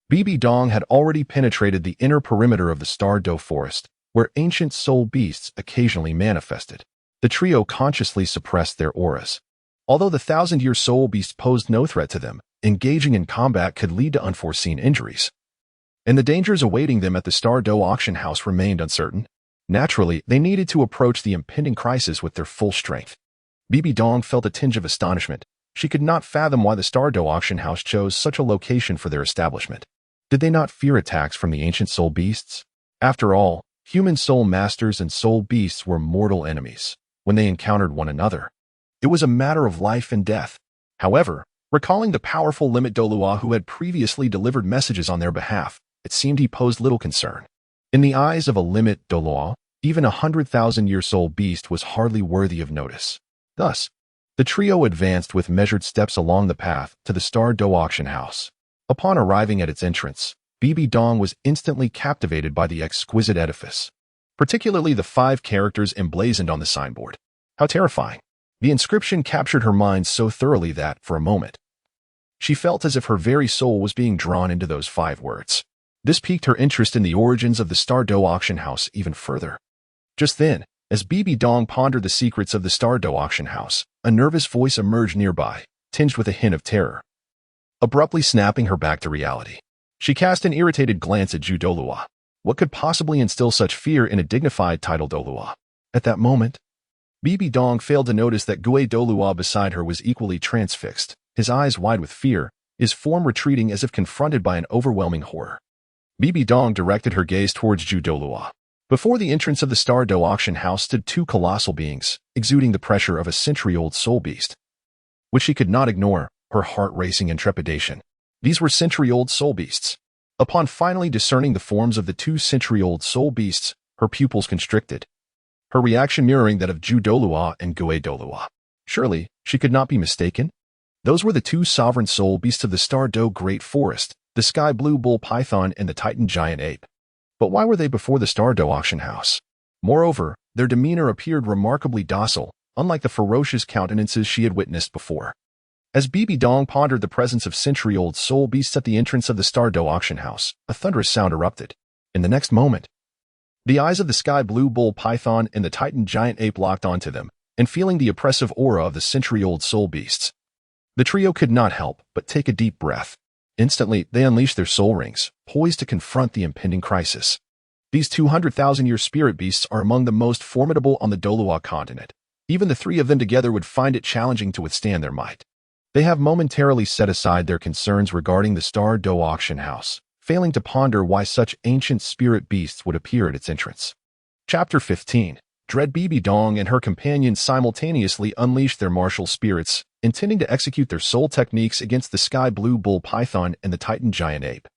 Bibi Dong had already penetrated the inner perimeter of the Star Dou Forest, where ancient soul beasts occasionally manifested. The trio consciously suppressed their auras. Although the 1,000-year soul beast posed no threat to them, engaging in combat could lead to unforeseen injuries, and the dangers awaiting them at the Star Dou Auction House remained uncertain. Naturally, they needed to approach the impending crisis with their full strength. Bibi Dong felt a tinge of astonishment. She could not fathom why the Star Dou Auction House chose such a location for their establishment. Did they not fear attacks from the ancient soul beasts? After all, human soul masters and soul beasts were mortal enemies. When they encountered one another, it was a matter of life and death. However, recalling the powerful Limit Douluo who had previously delivered messages on their behalf, it seemed he posed little concern. In the eyes of a Limit Douluo, even 100,000-year soul beast was hardly worthy of notice. Thus, the trio advanced with measured steps along the path to the Star Dou Auction House. Upon arriving at its entrance, Bibi Dong was instantly captivated by the exquisite edifice, particularly the 5 characters emblazoned on the signboard. How terrifying! The inscription captured her mind so thoroughly that, for a moment, she felt as if her very soul was being drawn into those 5 words. This piqued her interest in the origins of the Star Dou Auction House even further. Just then, as Bibi Dong pondered the secrets of the Star Dou Auction House, a nervous voice emerged nearby, tinged with a hint of terror, abruptly snapping her back to reality. She cast an irritated glance at Zhu Douluo. What could possibly instill such fear in a dignified title Douluo? At that moment, Bibi Dong failed to notice that Gue Douluo beside her was equally transfixed, his eyes wide with fear, his form retreating as if confronted by an overwhelming horror. Bibi Dong directed her gaze towards Zhu Douluo. Before the entrance of the Star Dou Auction House stood 2 colossal beings, exuding the pressure of a century-old soul beast, which she could not ignore, her heart racing in trepidation. These were century-old soul beasts. Upon finally discerning the forms of the 2 century-old soul beasts, her pupils constricted, her reaction mirroring that of Douluo and Douluo. Surely, she could not be mistaken? Those were the two sovereign soul beasts of the Star Dou Great Forest, the sky blue bull python and the Titan giant ape. But why were they before the Star Dou Auction House? Moreover, their demeanor appeared remarkably docile, unlike the ferocious countenances she had witnessed before. As Bibi Dong pondered the presence of century-old soul beasts at the entrance of the Star Dou Auction House, a thunderous sound erupted. In the next moment, the eyes of the sky blue bull python and the Titan giant ape locked onto them, and feeling the oppressive aura of the century-old soul beasts, the trio could not help but take a deep breath. Instantly, they unleashed their soul rings, poised to confront the impending crisis. These 200,000-year spirit beasts are among the most formidable on the Douluo Continent. Even the three of them together would find it challenging to withstand their might. They have momentarily set aside their concerns regarding the Star Dou Auction House, failing to ponder why such ancient spirit beasts would appear at its entrance. Chapter 15. Dread Bibi Dong and her companions simultaneously unleashed their martial spirits, intending to execute their soul techniques against the sky blue bull python and the Titan giant ape.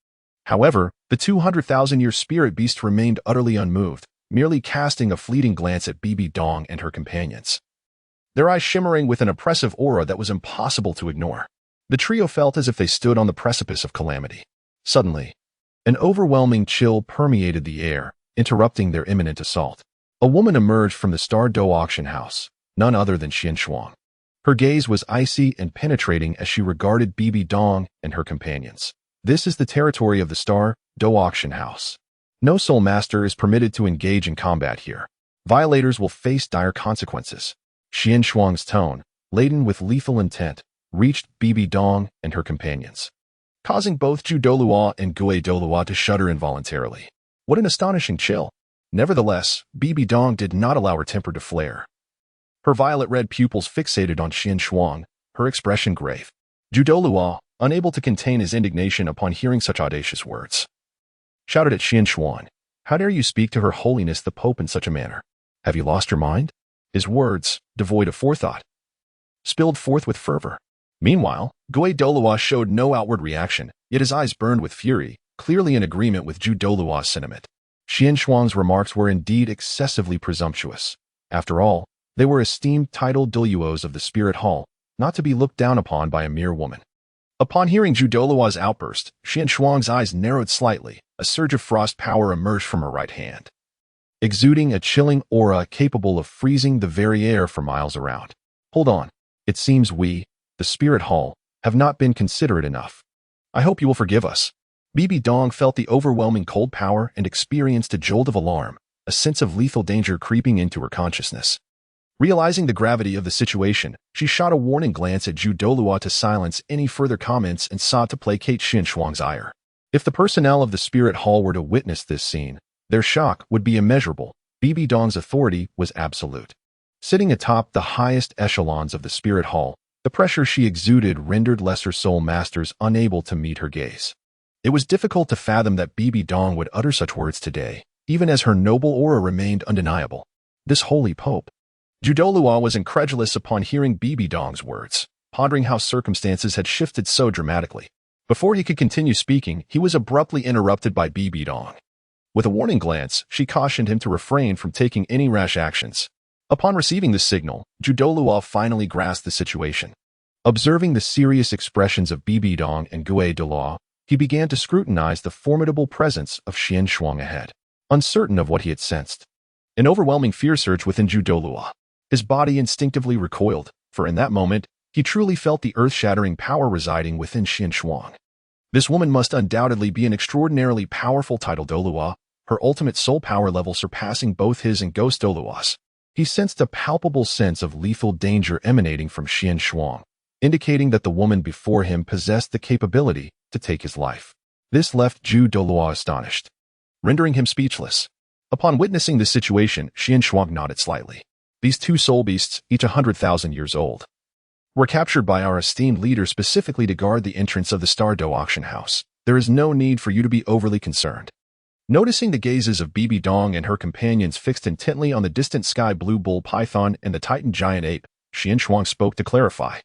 However, the 200,000-year spirit beast remained utterly unmoved, merely casting a fleeting glance at Bibi Dong and her companions, their eyes shimmering with an oppressive aura that was impossible to ignore. The trio felt as if they stood on the precipice of calamity. Suddenly, an overwhelming chill permeated the air, interrupting their imminent assault. A woman emerged from the Star Dou Auction House, none other than Xian Shuang. Her gaze was icy and penetrating as she regarded Bibi Dong and her companions. This is the territory of the Star Dou Auction House. No soul master is permitted to engage in combat here. Violators will face dire consequences. Xian Shuang's tone, laden with lethal intent, reached Bibi Dong and her companions, causing both Douluo and Douluo to shudder involuntarily. What an astonishing chill! Nevertheless, Bibi Dong did not allow her temper to flare. Her violet-red pupils fixated on Xian Shuang, her expression grave. Douluo, unable to contain his indignation upon hearing such audacious words, shouted at Xian Shuang, "How dare you speak to Her Holiness the Pope in such a manner? Have you lost your mind?" His words, devoid of forethought, spilled forth with fervor. Meanwhile, Douluo showed no outward reaction, yet his eyes burned with fury, clearly in agreement with Douluo's sentiment. Xian Shuang's remarks were indeed excessively presumptuous. After all, they were esteemed titled Douluos of the Spirit Hall, not to be looked down upon by a mere woman. Upon hearing Douluo's outburst, Xian Shuang's eyes narrowed slightly, a surge of frost power emerged from her right hand, exuding a chilling aura capable of freezing the very air for miles around. Hold on. It seems we, the Spirit Hall, have not been considerate enough. I hope you will forgive us. Bibi Dong felt the overwhelming cold power and experienced a jolt of alarm, a sense of lethal danger creeping into her consciousness. Realizing the gravity of the situation, she shot a warning glance at Douluo to silence any further comments and sought to placate Xian Shuang's ire. If the personnel of the Spirit Hall were to witness this scene, their shock would be immeasurable. Bibi Dong's authority was absolute. Sitting atop the highest echelons of the Spirit Hall, the pressure she exuded rendered lesser soul masters unable to meet her gaze. It was difficult to fathom that Bibi Dong would utter such words today, even as her noble aura remained undeniable. This holy pope. Douluo was incredulous upon hearing Bibi Dong's words, pondering how circumstances had shifted so dramatically. Before he could continue speaking, he was abruptly interrupted by Bibi Dong. With a warning glance, she cautioned him to refrain from taking any rash actions. Upon receiving this signal, Douluo finally grasped the situation. Observing the serious expressions of Bibi Dong and Douluo, he began to scrutinize the formidable presence of Xian Shuang ahead, uncertain of what he had sensed. An overwhelming fear surged within Douluo. His body instinctively recoiled, for in that moment, he truly felt the earth-shattering power residing within Xian Shuang. This woman must undoubtedly be an extraordinarily powerful title Douluo, her ultimate soul power level surpassing both his and Ghost Douluo's. He sensed a palpable sense of lethal danger emanating from Xian Shuang, indicating that the woman before him possessed the capability to take his life. This left Douluo astonished, rendering him speechless. Upon witnessing this situation, Xian Shuang nodded slightly. These two soul beasts, each 100,000 years old, were captured by our esteemed leader specifically to guard the entrance of the Star Dou Auction House. There is no need for you to be overly concerned. Noticing the gazes of Bibi Dong and her companions fixed intently on the distant sky blue bull python and the Titan giant ape, Xian Shuang spoke to clarify,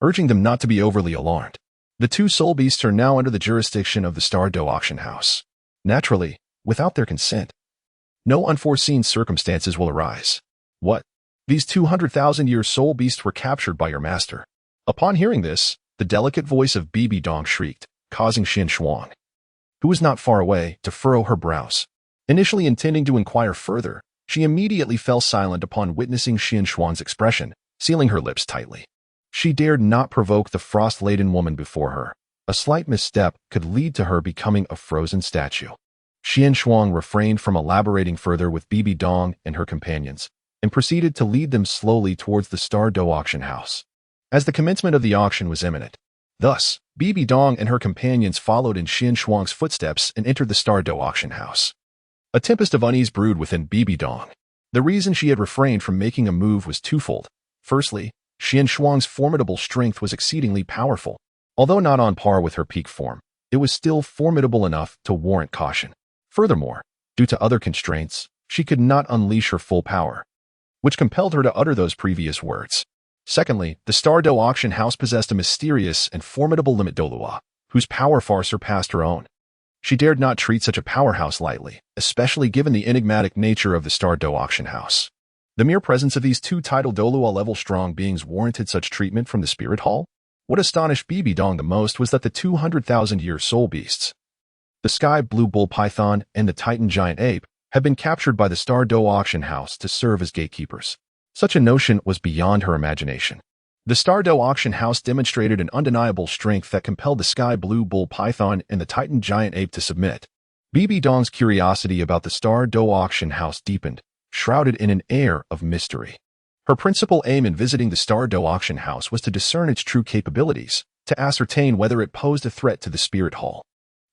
urging them not to be overly alarmed. The two soul beasts are now under the jurisdiction of the Star Dou Auction House. Naturally, without their consent, no unforeseen circumstances will arise. What? These 200,000-year soul beasts were captured by your master. Upon hearing this, the delicate voice of Bibi Dong shrieked, causing Xin Shuang, who was not far away, to furrow her brows. Initially intending to inquire further, she immediately fell silent upon witnessing Xin Shuang's expression, sealing her lips tightly. She dared not provoke the frost-laden woman before her. A slight misstep could lead to her becoming a frozen statue. Xin Shuang refrained from elaborating further with Bibi Dong and her companions, and proceeded to lead them slowly towards the Star Dou Auction House, as the commencement of the auction was imminent. Thus, Bibi Dong and her companions followed in Xin Shuang's footsteps and entered the Star Dou Auction House. A tempest of unease brewed within Bibi Dong. The reason she had refrained from making a move was twofold. Firstly, Xin Shuang's formidable strength was exceedingly powerful. Although not on par with her peak form, it was still formidable enough to warrant caution. Furthermore, due to other constraints, she could not unleash her full power, which compelled her to utter those previous words. Secondly, the Star Dou Auction House possessed a mysterious and formidable limit Douluo, whose power far surpassed her own. She dared not treat such a powerhouse lightly, especially given the enigmatic nature of the Star Dou Auction House. The mere presence of these two tidal Douluo-level strong beings warranted such treatment from the Spirit Hall? What astonished Bibi Dong the most was that the 200,000-year soul beasts, the sky blue bull python and the titan giant ape, had been captured by the Star Dou Auction House to serve as gatekeepers. Such a notion was beyond her imagination. The Star Dou Auction House demonstrated an undeniable strength that compelled the sky blue bull python and the titan giant ape to submit. Bibi Dong's curiosity about the Star Dou Auction House deepened, shrouded in an air of mystery. Her principal aim in visiting the Star Dou Auction House was to discern its true capabilities, to ascertain whether it posed a threat to the Spirit Hall.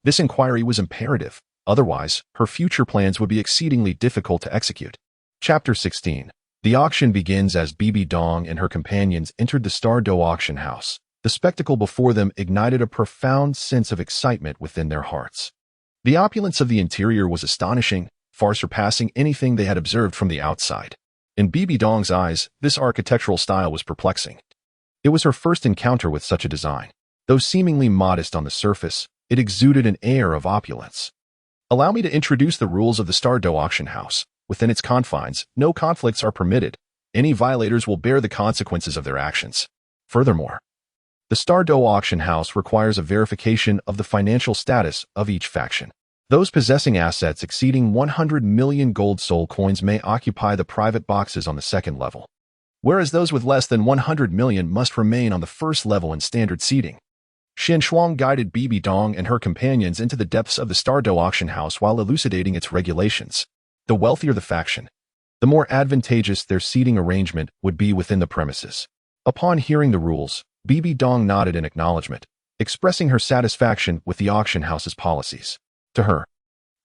This inquiry was imperative, otherwise, her future plans would be exceedingly difficult to execute. Chapter 16. The auction begins as Bibi Dong and her companions entered the Star Dou Auction House. The spectacle before them ignited a profound sense of excitement within their hearts. The opulence of the interior was astonishing, far surpassing anything they had observed from the outside. In Bibi Dong's eyes, this architectural style was perplexing. It was her first encounter with such a design. Though seemingly modest on the surface, it exuded an air of opulence. Allow me to introduce the rules of the Star Dou Auction House. Within its confines, no conflicts are permitted. Any violators will bear the consequences of their actions. Furthermore, the Star Dou Auction House requires a verification of the financial status of each faction. Those possessing assets exceeding 100 million gold soul coins may occupy the private boxes on the second level, whereas those with less than 100 million must remain on the first level in standard seating. Xin Shuang guided Bibi Dong and her companions into the depths of the Star Dou Auction House while elucidating its regulations. The wealthier the faction, the more advantageous their seating arrangement would be within the premises. Upon hearing the rules, Bibi Dong nodded in acknowledgement, expressing her satisfaction with the auction house's policies. To her,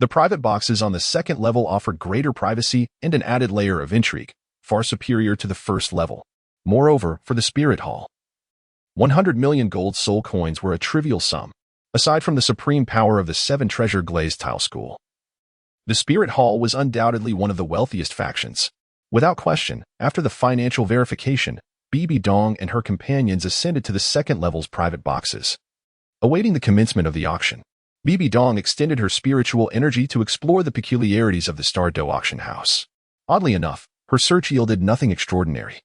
the private boxes on the second level offered greater privacy and an added layer of intrigue, far superior to the first level. Moreover, for the Spirit Hall, 100 million gold soul coins were a trivial sum, aside from the supreme power of the 7 treasure glazed tile school. The Spirit Hall was undoubtedly one of the wealthiest factions. Without question, after the financial verification, Bibi Dong and her companions ascended to the second level's private boxes. Awaiting the commencement of the auction, Bibi Dong extended her spiritual energy to explore the peculiarities of the Star Dou Auction House. Oddly enough, her search yielded nothing extraordinary.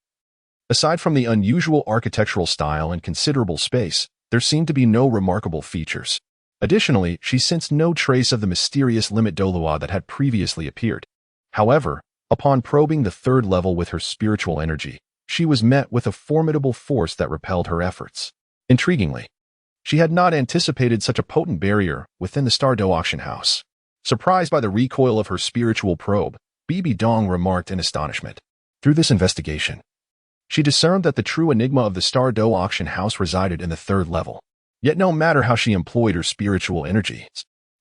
Aside from the unusual architectural style and considerable space, there seemed to be no remarkable features. Additionally, she sensed no trace of the mysterious limit Douluo that had previously appeared. However, upon probing the third level with her spiritual energy, she was met with a formidable force that repelled her efforts. Intriguingly, she had not anticipated such a potent barrier within the Star Dou Auction House. Surprised by the recoil of her spiritual probe, Bibi Dong remarked in astonishment. Through this investigation, she discerned that the true enigma of the Star Dou Auction House resided in the third level. Yet no matter how she employed her spiritual energies,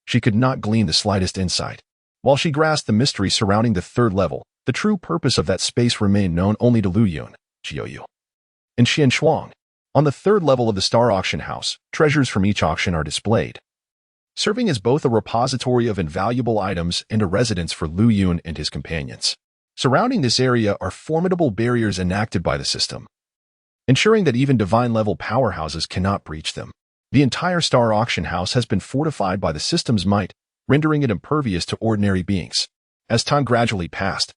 she could not glean the slightest insight. While she grasped the mystery surrounding the third level, the true purpose of that space remained known only to Lu Yun, Jiu, and Xin Shuang. On the third level of the Star Auction House, treasures from each auction are displayed, serving as both a repository of invaluable items and a residence for Lu Yun and his companions. Surrounding this area are formidable barriers enacted by the system, ensuring that even divine-level powerhouses cannot breach them. The entire Star Auction House has been fortified by the system's might, rendering it impervious to ordinary beings. As time gradually passed,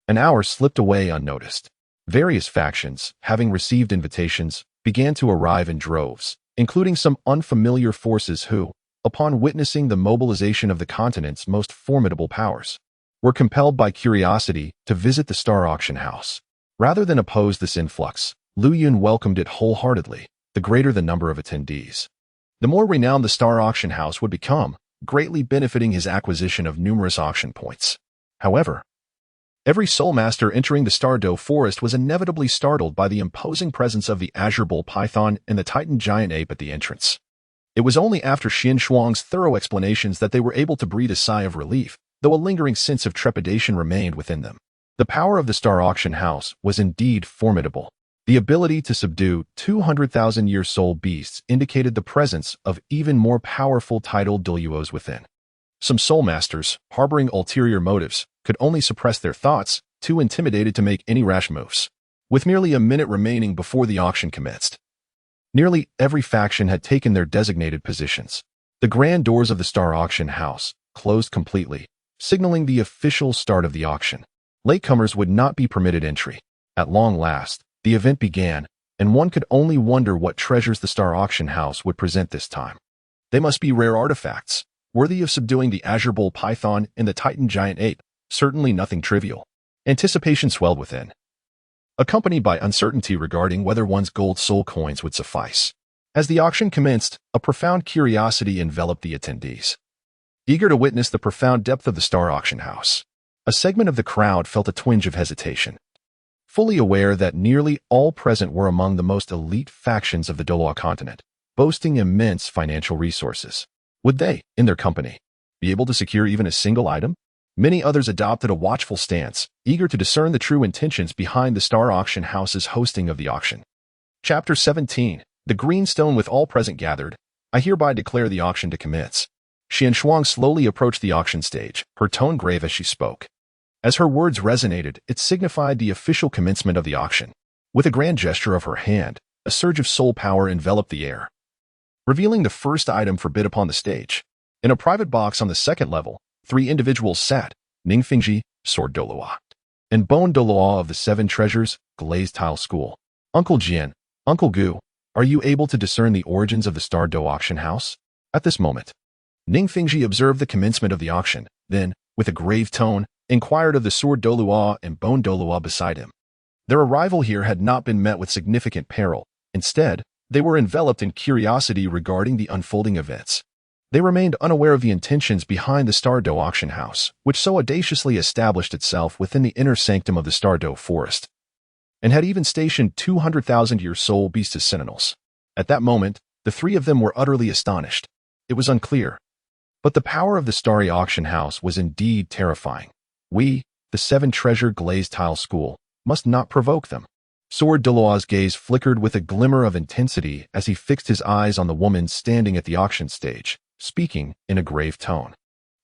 an hour slipped away unnoticed. Various factions, having received invitations, began to arrive in droves, including some unfamiliar forces who, upon witnessing the mobilization of the continent's most formidable powers, were compelled by curiosity to visit the Star Auction House. Rather than oppose this influx, Liu Yun welcomed it wholeheartedly. The greater the number of attendees, the more renowned the Star Auction House would become, greatly benefiting his acquisition of numerous auction points. However, every soul master entering the Star Dou forest was inevitably startled by the imposing presence of the azure bull python and the titan giant ape at the entrance. It was only after Xian Shuang's thorough explanations that they were able to breathe a sigh of relief, though a lingering sense of trepidation remained within them. The power of the Star Auction House was indeed formidable. The ability to subdue 200,000-year soul beasts indicated the presence of even more powerful tidal Douluos within. Some soul masters, harboring ulterior motives, could only suppress their thoughts, too intimidated to make any rash moves. With merely a minute remaining before the auction commenced, nearly every faction had taken their designated positions. The grand doors of the Star Auction House closed completely, signaling the official start of the auction. Latecomers would not be permitted entry. At long last, the event began, and one could only wonder what treasures the Star Auction House would present this time. They must be rare artifacts, worthy of subduing the azure bull python and the titan giant ape, certainly nothing trivial. Anticipation swelled within, accompanied by uncertainty regarding whether one's gold soul coins would suffice. As the auction commenced, a profound curiosity enveloped the attendees. Eager to witness the profound depth of the Star Auction House, a segment of the crowd felt a twinge of hesitation. Fully aware that nearly all present were among the most elite factions of the Douluo Continent, boasting immense financial resources. Would they, in their company, be able to secure even a single item? Many others adopted a watchful stance, eager to discern the true intentions behind the Star Auction House's hosting of the auction. Chapter 17. The Greenstone. With all present gathered, I hereby declare the auction to commence. Xian Shuang slowly approached the auction stage, her tone grave as she spoke. As her words resonated, it signified the official commencement of the auction. With a grand gesture of her hand, a surge of soul power enveloped the air, revealing the first item for bid upon the stage. In a private box on the second level, 3 individuals sat: Ningfengji, Sword Douluo, and Bone Douluo of the 7 Treasures, Glazed Tile School. Uncle Jian, Uncle Gu, are you able to discern the origins of the Star Dou Auction House? At this moment, Ningfengji observed the commencement of the auction, then, with a grave tone, inquired of the Sword Douluo and Bone Douluo beside him. Their arrival here had not been met with significant peril. Instead, they were enveloped in curiosity regarding the unfolding events. They remained unaware of the intentions behind the Star Dou Auction House, which so audaciously established itself within the inner sanctum of the Star Dou forest, and had even stationed 200,000-year soul beasts as sentinels. At that moment, the 3 of them were utterly astonished. It was unclear, but the power of the Starry Auction House was indeed terrifying. We, the 7 Treasure Glazed Tile School, must not provoke them. Sword Douluo's gaze flickered with a glimmer of intensity as he fixed his eyes on the woman standing at the auction stage, speaking in a grave tone.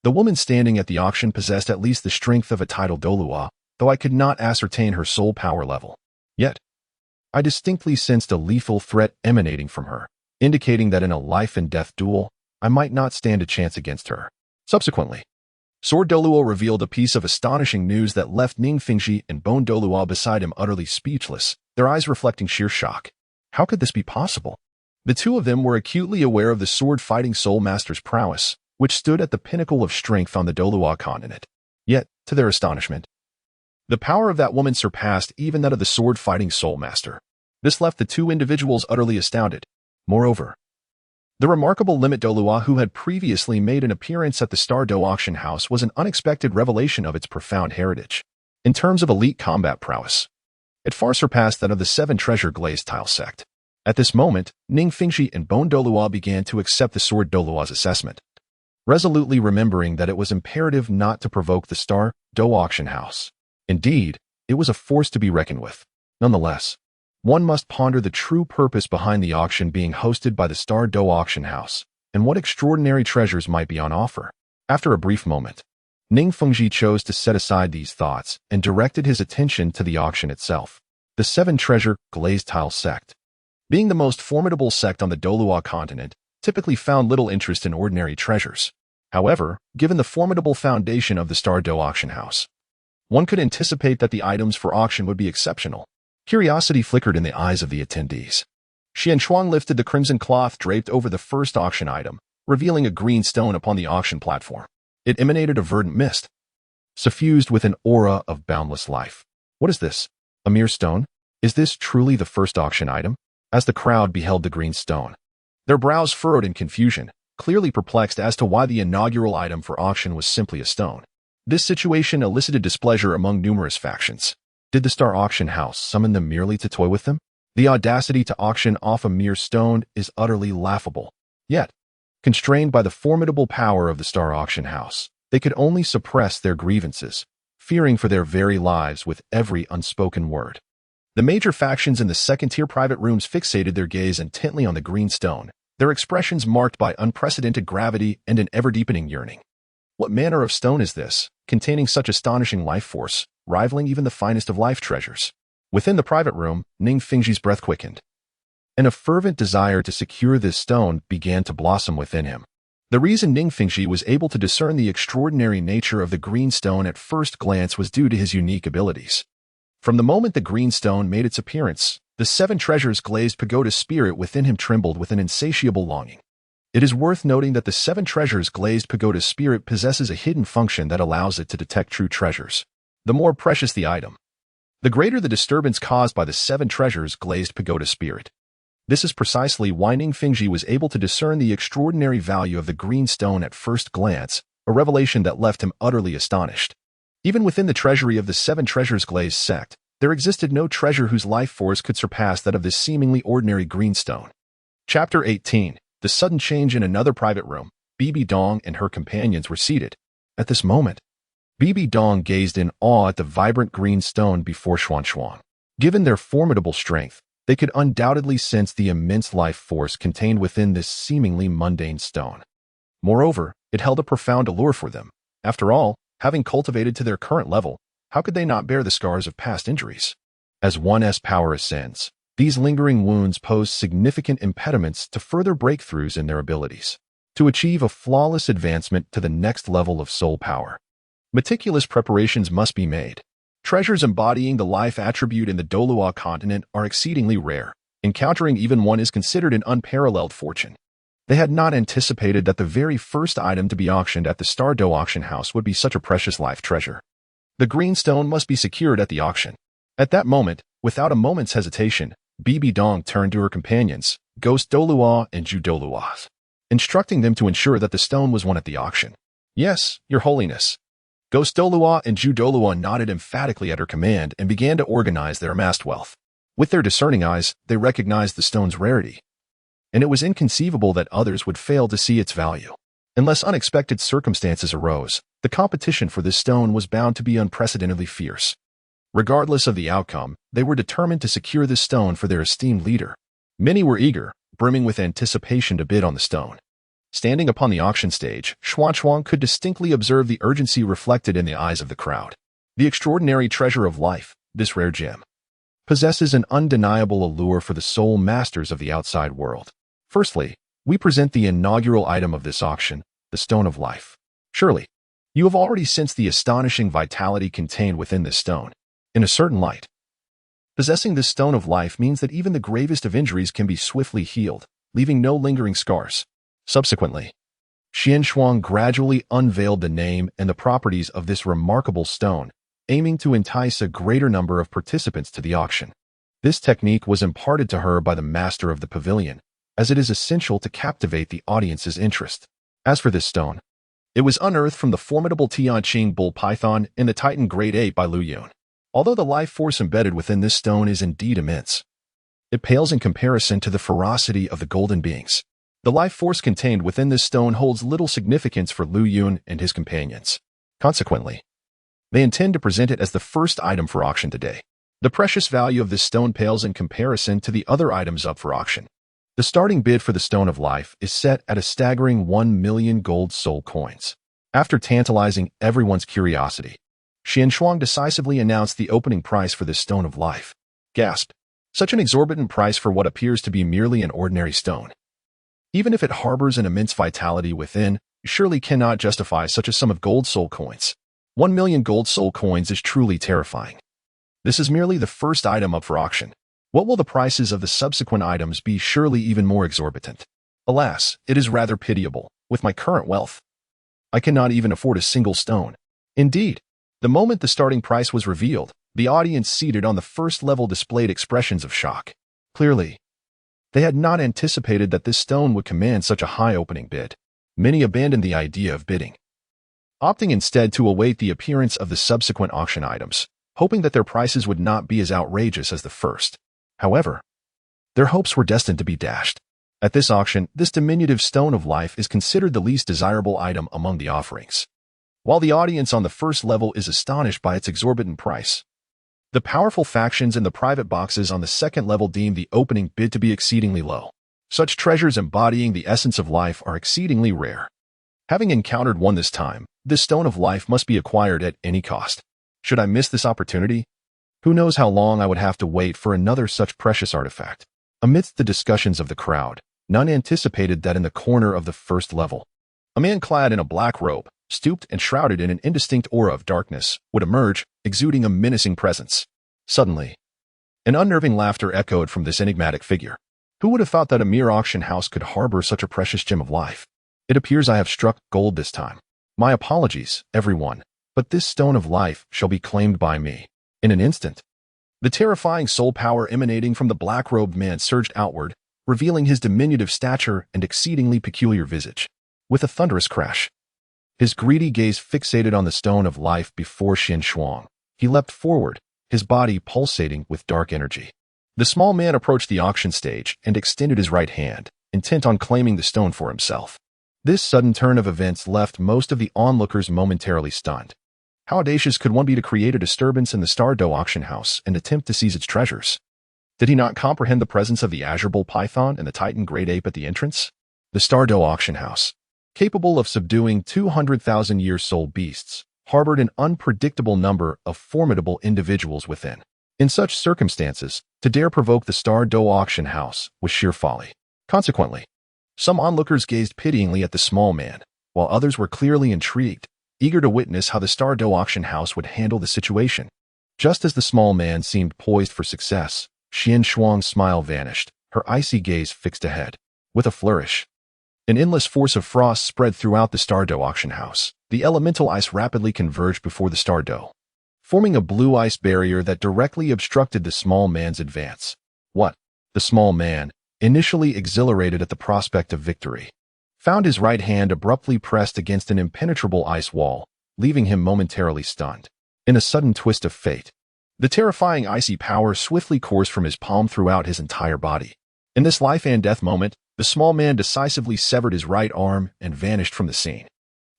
The woman standing at the auction possessed at least the strength of a tidal Douluo, though I could not ascertain her soul power level. Yet, I distinctly sensed a lethal threat emanating from her, indicating that in a life-and-death duel, I might not stand a chance against her. Subsequently, Sword Douluo revealed a piece of astonishing news that left Ningfengji and Bone Douluo beside him utterly speechless, their eyes reflecting sheer shock. How could this be possible? The 2 of them were acutely aware of the sword-fighting soul master's prowess, which stood at the pinnacle of strength on the Douluo Continent. Yet, to their astonishment, the power of that woman surpassed even that of the sword-fighting soul master. This left the 2 individuals utterly astounded. Moreover, the remarkable Limit Douluo who had previously made an appearance at the Star Dou Auction House was an unexpected revelation of its profound heritage. In terms of elite combat prowess, it far surpassed that of the 7 Treasure Glazed Tile Sect. At this moment, Ningfengji and Bone Douluo began to accept the Sword Douluo's assessment, resolutely remembering that it was imperative not to provoke the Star Dou Auction House. Indeed, it was a force to be reckoned with. Nonetheless, one must ponder the true purpose behind the auction being hosted by the Star Dou Auction House, and what extraordinary treasures might be on offer. After a brief moment, Ningfengji chose to set aside these thoughts and directed his attention to the auction itself. The 7 Treasure Glazed Tile Sect, being the most formidable sect on the Douluo Continent, typically found little interest in ordinary treasures. However, given the formidable foundation of the Star Dou Auction House, one could anticipate that the items for auction would be exceptional. Curiosity flickered in the eyes of the attendees. Xianshuang lifted the crimson cloth draped over the first auction item, revealing a green stone upon the auction platform. It emanated a verdant mist, suffused with an aura of boundless life. What is this? A mere stone? Is this truly the first auction item? As the crowd beheld the green stone, their brows furrowed in confusion, clearly perplexed as to why the inaugural item for auction was simply a stone. This situation elicited displeasure among numerous factions. Did the Star Auction House summon them merely to toy with them? The audacity to auction off a mere stone is utterly laughable. Yet, constrained by the formidable power of the Star Auction House, they could only suppress their grievances, fearing for their very lives with every unspoken word. The major factions in the second-tier private rooms fixated their gaze intently on the green stone, their expressions marked by unprecedented gravity and an ever-deepening yearning. What manner of stone is this, containing such astonishing life force, rivaling even the finest of life treasures? Within the private room, Ning Fengji's breath quickened, and a fervent desire to secure this stone began to blossom within him. The reason Ning Fengji was able to discern the extraordinary nature of the green stone at first glance was due to his unique abilities. From the moment the green stone made its appearance, the 7 treasures glazed pagoda spirit within him trembled with an insatiable longing. It is worth noting that the 7 treasures glazed pagoda spirit possesses a hidden function that allows it to detect true treasures. The more precious the item, the greater the disturbance caused by the 7 treasures glazed pagoda spirit. This is precisely why Ning Fengji was able to discern the extraordinary value of the green stone at first glance, a revelation that left him utterly astonished. Even within the treasury of the 7 Treasures Glazed sect, there existed no treasure whose life force could surpass that of this seemingly ordinary green stone. Chapter 18. The sudden change in another private room. Bibi Dong and her companions were seated. At this moment, Bibi Dong gazed in awe at the vibrant green stone before Xuanshuang. Given their formidable strength, they could undoubtedly sense the immense life force contained within this seemingly mundane stone. Moreover, it held a profound allure for them. After all, having cultivated to their current level, how could they not bear the scars of past injuries? As one's power ascends, these lingering wounds pose significant impediments to further breakthroughs in their abilities. To achieve a flawless advancement to the next level of soul power, meticulous preparations must be made. Treasures embodying the life attribute in the Douluo Continent are exceedingly rare. Encountering even one is considered an unparalleled fortune. They had not anticipated that the very first item to be auctioned at the Star Dou Auction House would be such a precious life treasure. The green stone must be secured at the auction. At that moment, without a moment's hesitation, Bibi Dong turned to her companions, Ghost Douluo and Zhu Douluo, instructing them to ensure that the stone was won at the auction. Yes, Your Holiness. Ghost Douluo and Zhu Douluo nodded emphatically at her command and began to organize their amassed wealth. With their discerning eyes, they recognized the stone's rarity, and it was inconceivable that others would fail to see its value. Unless unexpected circumstances arose, the competition for this stone was bound to be unprecedentedly fierce. Regardless of the outcome, they were determined to secure this stone for their esteemed leader. Many were eager, brimming with anticipation to bid on the stone. Standing upon the auction stage, Xuanshuang could distinctly observe the urgency reflected in the eyes of the crowd. The extraordinary treasure of life, this rare gem, possesses an undeniable allure for the soul masters of the outside world. Firstly, we present the inaugural item of this auction, the Stone of Life. Surely, you have already sensed the astonishing vitality contained within this stone. In a certain light, possessing this Stone of Life means that even the gravest of injuries can be swiftly healed, leaving no lingering scars. Subsequently, Xianshuang gradually unveiled the name and the properties of this remarkable stone, aiming to entice a greater number of participants to the auction. This technique was imparted to her by the master of the pavilion, as it is essential to captivate the audience's interest. As for this stone, it was unearthed from the formidable Tianqing bull python in the Titan Great Ape by Lu Yun. Although the life force embedded within this stone is indeed immense, it pales in comparison to the ferocity of the golden beings. The life force contained within this stone holds little significance for Lu Yun and his companions. Consequently, they intend to present it as the first item for auction today. The precious value of this stone pales in comparison to the other items up for auction. The starting bid for the Stone of Life is set at a staggering 1 million gold soul coins. After tantalizing everyone's curiosity, Xianshuang decisively announced the opening price for this Stone of Life. Gasped. Such an exorbitant price for what appears to be merely an ordinary stone. Even if it harbors an immense vitality within, surely cannot justify such a sum of gold soul coins. 1,000,000 gold soul coins is truly terrifying. This is merely the first item up for auction. What will the prices of the subsequent items be? Surely even more exorbitant. Alas, it is rather pitiable. With my current wealth, I cannot even afford a single stone. Indeed, the moment the starting price was revealed, the audience seated on the first level displayed expressions of shock. Clearly, they had not anticipated that this stone would command such a high opening bid. Many abandoned the idea of bidding, opting instead to await the appearance of the subsequent auction items, hoping that their prices would not be as outrageous as the first. However, their hopes were destined to be dashed. At this auction, this diminutive stone of life is considered the least desirable item among the offerings. While the audience on the first level is astonished by its exorbitant price, the powerful factions in the private boxes on the second level deem the opening bid to be exceedingly low. Such treasures embodying the essence of life are exceedingly rare. Having encountered one this time, this stone of life must be acquired at any cost. Should I miss this opportunity? Who knows how long I would have to wait for another such precious artifact. Amidst the discussions of the crowd, none anticipated that in the corner of the first level, a man clad in a black robe, stooped and shrouded in an indistinct aura of darkness, would emerge, exuding a menacing presence. Suddenly, an unnerving laughter echoed from this enigmatic figure. Who would have thought that a mere auction house could harbor such a precious gem of life? It appears I have struck gold this time. My apologies, everyone, but this stone of life shall be claimed by me. In an instant, the terrifying soul power emanating from the black-robed man surged outward, revealing his diminutive stature and exceedingly peculiar visage. With a thunderous crash, his greedy gaze fixated on the stone of life before Xian Shuang. He leapt forward, his body pulsating with dark energy. The small man approached the auction stage and extended his right hand, intent on claiming the stone for himself. This sudden turn of events left most of the onlookers momentarily stunned. How audacious could one be to create a disturbance in the Star Dou Auction House and attempt to seize its treasures? Did he not comprehend the presence of the azure bull python and the titan great ape at the entrance? The Star Dou Auction House, capable of subduing 200,000-year-soul beasts, harbored an unpredictable number of formidable individuals within. In such circumstances, to dare provoke the Star Dou Auction House was sheer folly. Consequently, some onlookers gazed pityingly at the small man, while others were clearly intrigued, eager to witness how the Star Dou Auction House would handle the situation. Just as the small man seemed poised for success, Xian Shuang's smile vanished, her icy gaze fixed ahead. With a flourish, an endless force of frost spread throughout the Star Dou Auction House. The elemental ice rapidly converged before the Star Dou, forming a blue ice barrier that directly obstructed the small man's advance. What? The small man, initially exhilarated at the prospect of victory, found his right hand abruptly pressed against an impenetrable ice wall, leaving him momentarily stunned. In a sudden twist of fate, the terrifying icy power swiftly coursed from his palm throughout his entire body. In this life and death moment, the small man decisively severed his right arm and vanished from the scene.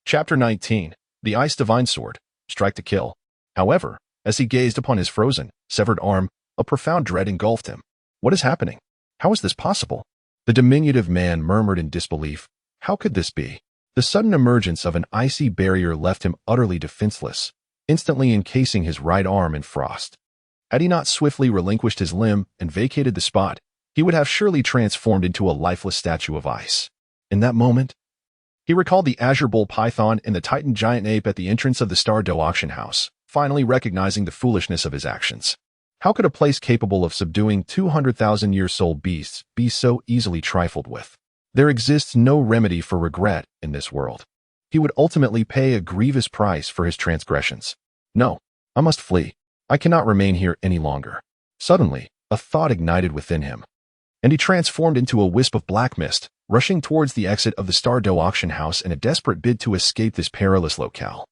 Chapter 19. The Ice Divine Sword. Strike to kill. However, as he gazed upon his frozen, severed arm, a profound dread engulfed him. What is happening? How is this possible? The diminutive man murmured in disbelief. How could this be? The sudden emergence of an icy barrier left him utterly defenseless, instantly encasing his right arm in frost. Had he not swiftly relinquished his limb and vacated the spot, he would have surely transformed into a lifeless statue of ice. In that moment, he recalled the azure bull python and the titan giant ape at the entrance of the Star Dou Auction House, finally recognizing the foolishness of his actions. How could a place capable of subduing 200,000-year-soul beasts be so easily trifled with? There exists no remedy for regret in this world. He would ultimately pay a grievous price for his transgressions. No, I must flee. I cannot remain here any longer. Suddenly, a thought ignited within him, and he transformed into a wisp of black mist, rushing towards the exit of the Star Dou Auction House in a desperate bid to escape this perilous locale.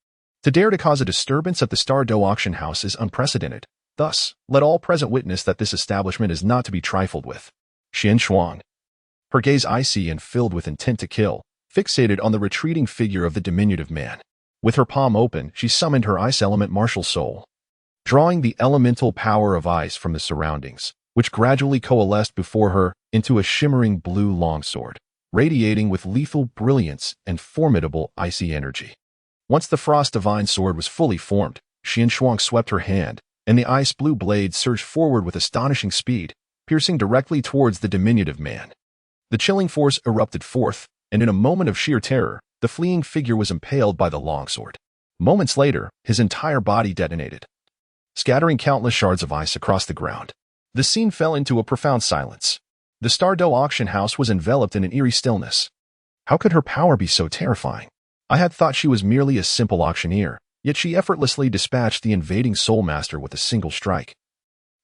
To dare to cause a disturbance at the Star Dou Auction House is unprecedented. Thus, let all present witness that this establishment is not to be trifled with. Xian Shuang, her gaze icy and filled with intent to kill, fixated on the retreating figure of the diminutive man. With her palm open, she summoned her ice element martial soul, drawing the elemental power of ice from the surroundings, which gradually coalesced before her into a shimmering blue longsword, radiating with lethal brilliance and formidable icy energy. Once the frost divine sword was fully formed, Xian Shuang swept her hand, and the ice blue blade surged forward with astonishing speed, piercing directly towards the diminutive man. The chilling force erupted forth, and in a moment of sheer terror, The fleeing figure was impaled by the longsword. Moments later, his entire body detonated, scattering countless shards of ice across the ground. The scene fell into a profound silence. The Star Dou Auction House was enveloped in an eerie stillness. How could her power be so terrifying? I had thought she was merely a simple auctioneer, yet she effortlessly dispatched the invading soul master with a single strike,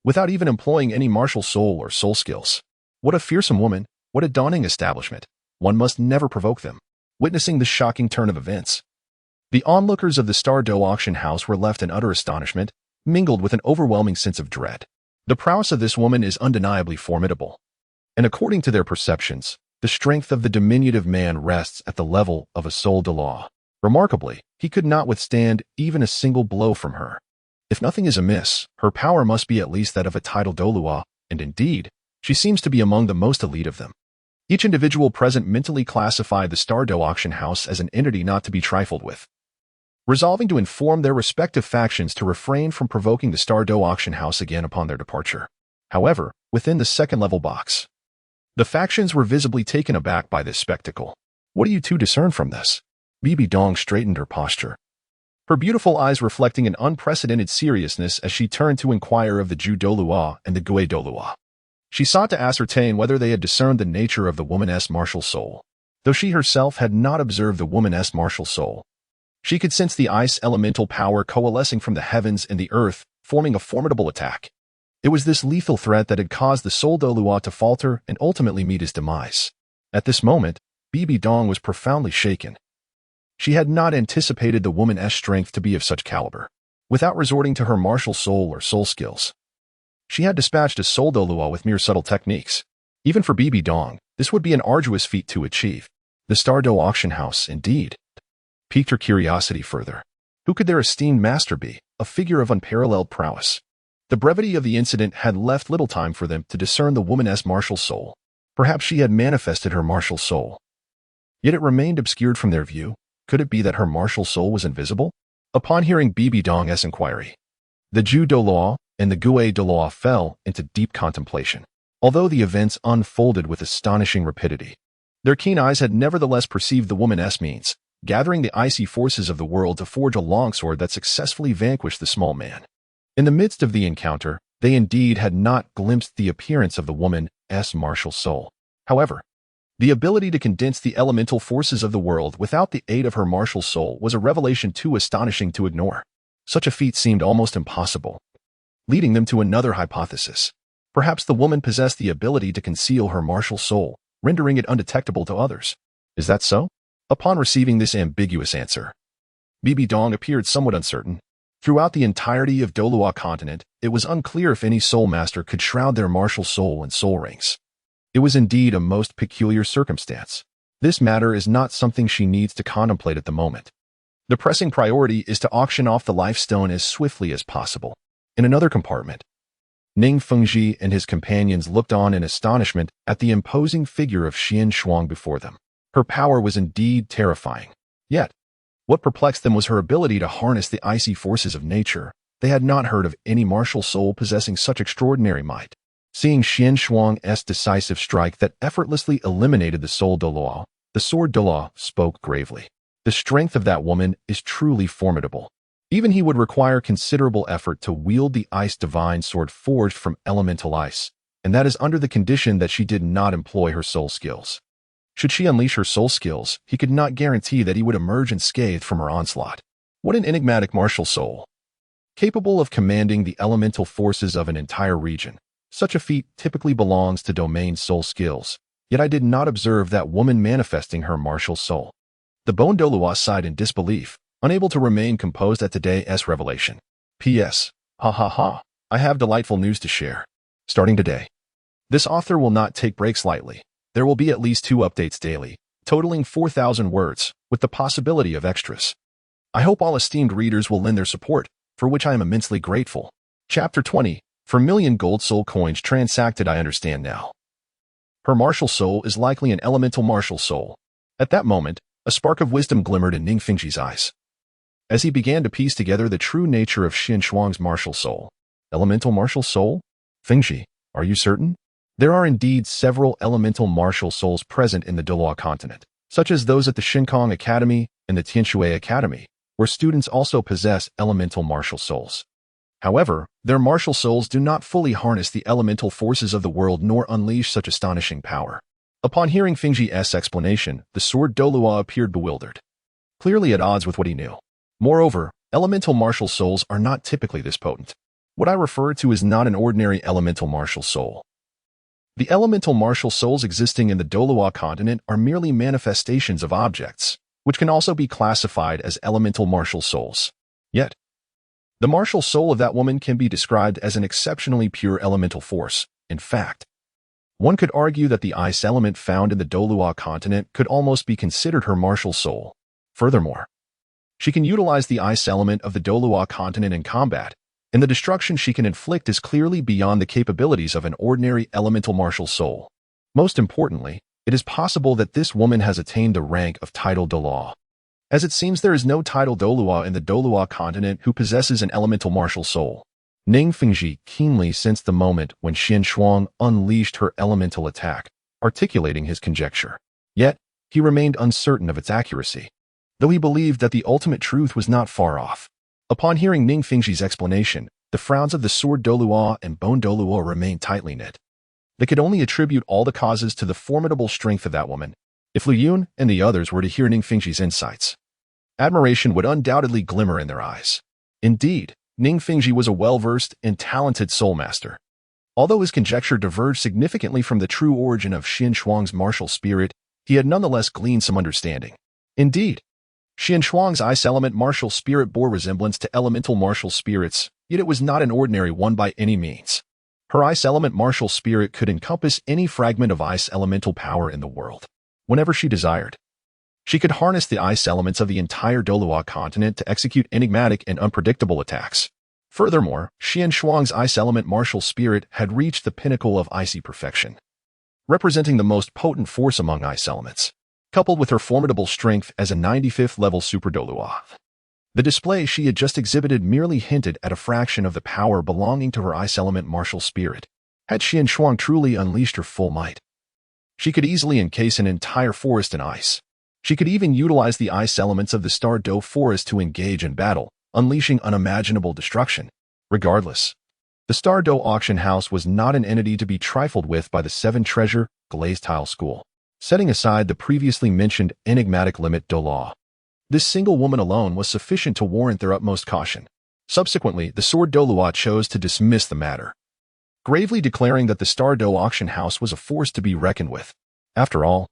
without even employing any martial soul or soul skills. What a fearsome woman, what a daunting establishment. One must never provoke them. Witnessing this shocking turn of events, the onlookers of the Star Dou Auction House were left in utter astonishment, mingled with an overwhelming sense of dread. The prowess of this woman is undeniably formidable, and according to their perceptions, the strength of the diminutive man rests at the level of a soul de law. Remarkably, he could not withstand even a single blow from her. If nothing is amiss, her power must be at least that of a titled Douluo, and indeed, she seems to be among the most elite of them. Each individual present mentally classified the Star Dou Auction House as an entity not to be trifled with, resolving to inform their respective factions to refrain from provoking the Star Dou Auction House again upon their departure. However, within the second-level box, the factions were visibly taken aback by this spectacle. What do you two discern from this? Bibi Dong straightened her posture, her beautiful eyes reflecting an unprecedented seriousness as she turned to inquire of the Ju Douluo and the Gue Douluo. She sought to ascertain whether they had discerned the nature of the woman's martial soul. Though she herself had not observed the woman's martial soul, she could sense the ice elemental power coalescing from the heavens and the earth, forming a formidable attack. It was this lethal threat that had caused the Soul Douluo to falter and ultimately meet his demise. At this moment, Bibi Dong was profoundly shaken. She had not anticipated the woman's strength to be of such caliber. Without resorting to her martial soul or soul skills, she had dispatched a Soul Douluo with mere subtle techniques. Even for Bibi Dong, this would be an arduous feat to achieve. The Star Dou Auction House, indeed, piqued her curiosity further. Who could their esteemed master be, a figure of unparalleled prowess? The brevity of the incident had left little time for them to discern the woman's martial soul. Perhaps she had manifested her martial soul, yet it remained obscured from their view. Could it be that her martial soul was invisible? Upon hearing Bibi Dong's inquiry, the Ju Douluo and the Gue Douluo fell into deep contemplation. Although the events unfolded with astonishing rapidity, their keen eyes had nevertheless perceived the woman's means, gathering the icy forces of the world to forge a longsword that successfully vanquished the small man. In the midst of the encounter, they indeed had not glimpsed the appearance of the woman's martial soul. However, the ability to condense the elemental forces of the world without the aid of her martial soul was a revelation too astonishing to ignore. Such a feat seemed almost impossible, leading them to another hypothesis. Perhaps the woman possessed the ability to conceal her martial soul, rendering it undetectable to others. Is that so? Upon receiving this ambiguous answer, Bibi Dong appeared somewhat uncertain. Throughout the entirety of Douluo Continent, it was unclear if any soul master could shroud their martial soul in soul rings. It was indeed a most peculiar circumstance. This matter is not something she needs to contemplate at the moment. The pressing priority is to auction off the life stone as swiftly as possible. In another compartment, Ning Fengji and his companions looked on in astonishment at the imposing figure of Xian Shuang before them. Her power was indeed terrifying. Yet, what perplexed them was her ability to harness the icy forces of nature. They had not heard of any martial soul possessing such extraordinary might. Seeing Xian Shuang's decisive strike that effortlessly eliminated the Soul Douluo, the Sword Douluo spoke gravely. The strength of that woman is truly formidable. Even he would require considerable effort to wield the ice divine sword forged from elemental ice, and that is under the condition that she did not employ her soul skills. Should she unleash her soul skills, he could not guarantee that he would emerge unscathed from her onslaught. What an enigmatic martial soul, capable of commanding the elemental forces of an entire region. Such a feat typically belongs to domain soul skills, yet I did not observe that woman manifesting her martial soul. The Bone Douluo sighed in disbelief, unable to remain composed at today's revelation. P.S. Ha ha ha. I have delightful news to share. Starting today, this author will not take breaks lightly. There will be at least 2 updates daily, totaling 4,000 words, with the possibility of extras. I hope all esteemed readers will lend their support, for which I am immensely grateful. Chapter 20. For million gold soul coins transacted, I understand now. Her martial soul is likely an elemental martial soul. At that moment, a spark of wisdom glimmered in Ning Fengji's eyes, as he began to piece together the true nature of Xian Shuang's martial soul. Elemental martial soul? Fengji, are you certain? There are indeed several elemental martial souls present in the Douluo Continent. such as those at the Shinkong Academy and the Tianshui Academy, where students also possess elemental martial souls. However, their martial souls do not fully harness the elemental forces of the world nor unleash such astonishing power. Upon hearing Fingji's explanation, the sword Douluo appeared bewildered, clearly at odds with what he knew. Moreover, elemental martial souls are not typically this potent. What I refer to is not an ordinary elemental martial soul. The elemental martial souls existing in the Douluo Continent are merely manifestations of objects, which can also be classified as elemental martial souls. Yet, the martial soul of that woman can be described as an exceptionally pure elemental force. In fact, one could argue that the ice element found in the Douluo Continent could almost be considered her martial soul. Furthermore, she can utilize the ice element of the Douluo Continent in combat, and the destruction she can inflict is clearly beyond the capabilities of an ordinary elemental martial soul. Most importantly, it is possible that this woman has attained the rank of title Douluo, as it seems there is no title Douluo in the Douluo Continent who possesses an elemental martial soul. Ning Fingji keenly sensed the moment when Xian Shuang unleashed her elemental attack, articulating his conjecture. Yet, he remained uncertain of its accuracy, though he believed that the ultimate truth was not far off. Upon hearing Ning Fingji's explanation, the frowns of the sword Douluo and bone Douluo remained tightly knit. They could only attribute all the causes to the formidable strength of that woman. If Lu Yun and the others were to hear Ning Fingji's insights, admiration would undoubtedly glimmer in their eyes. Indeed, Ning Fingji was a well-versed and talented soul master. Although his conjecture diverged significantly from the true origin of Xian Shuang's martial spirit, he had nonetheless gleaned some understanding. Indeed, Xian Shuang's ice element martial spirit bore resemblance to elemental martial spirits, yet it was not an ordinary one by any means. Her ice element martial spirit could encompass any fragment of ice elemental power in the world, whenever she desired. She could harness the ice elements of the entire Douluo continent to execute enigmatic and unpredictable attacks. Furthermore, Xian Shuang's ice element martial spirit had reached the pinnacle of icy perfection, representing the most potent force among ice elements, coupled with her formidable strength as a 95th level Super Douluo. The display she had just exhibited merely hinted at a fraction of the power belonging to her ice element martial spirit. Had Xian Shuang truly unleashed her full might, she could easily encase an entire forest in ice. She could even utilize the ice elements of the Star Dou forest to engage in battle, unleashing unimaginable destruction. Regardless, the Star Dou Auction House was not an entity to be trifled with by the 7 Treasure Glazed Tile School. Setting aside the previously mentioned enigmatic limit Douluo, this single woman alone was sufficient to warrant their utmost caution. Subsequently, the sword Douluo chose to dismiss the matter, gravely declaring that the Star Dou Auction House was a force to be reckoned with. After all,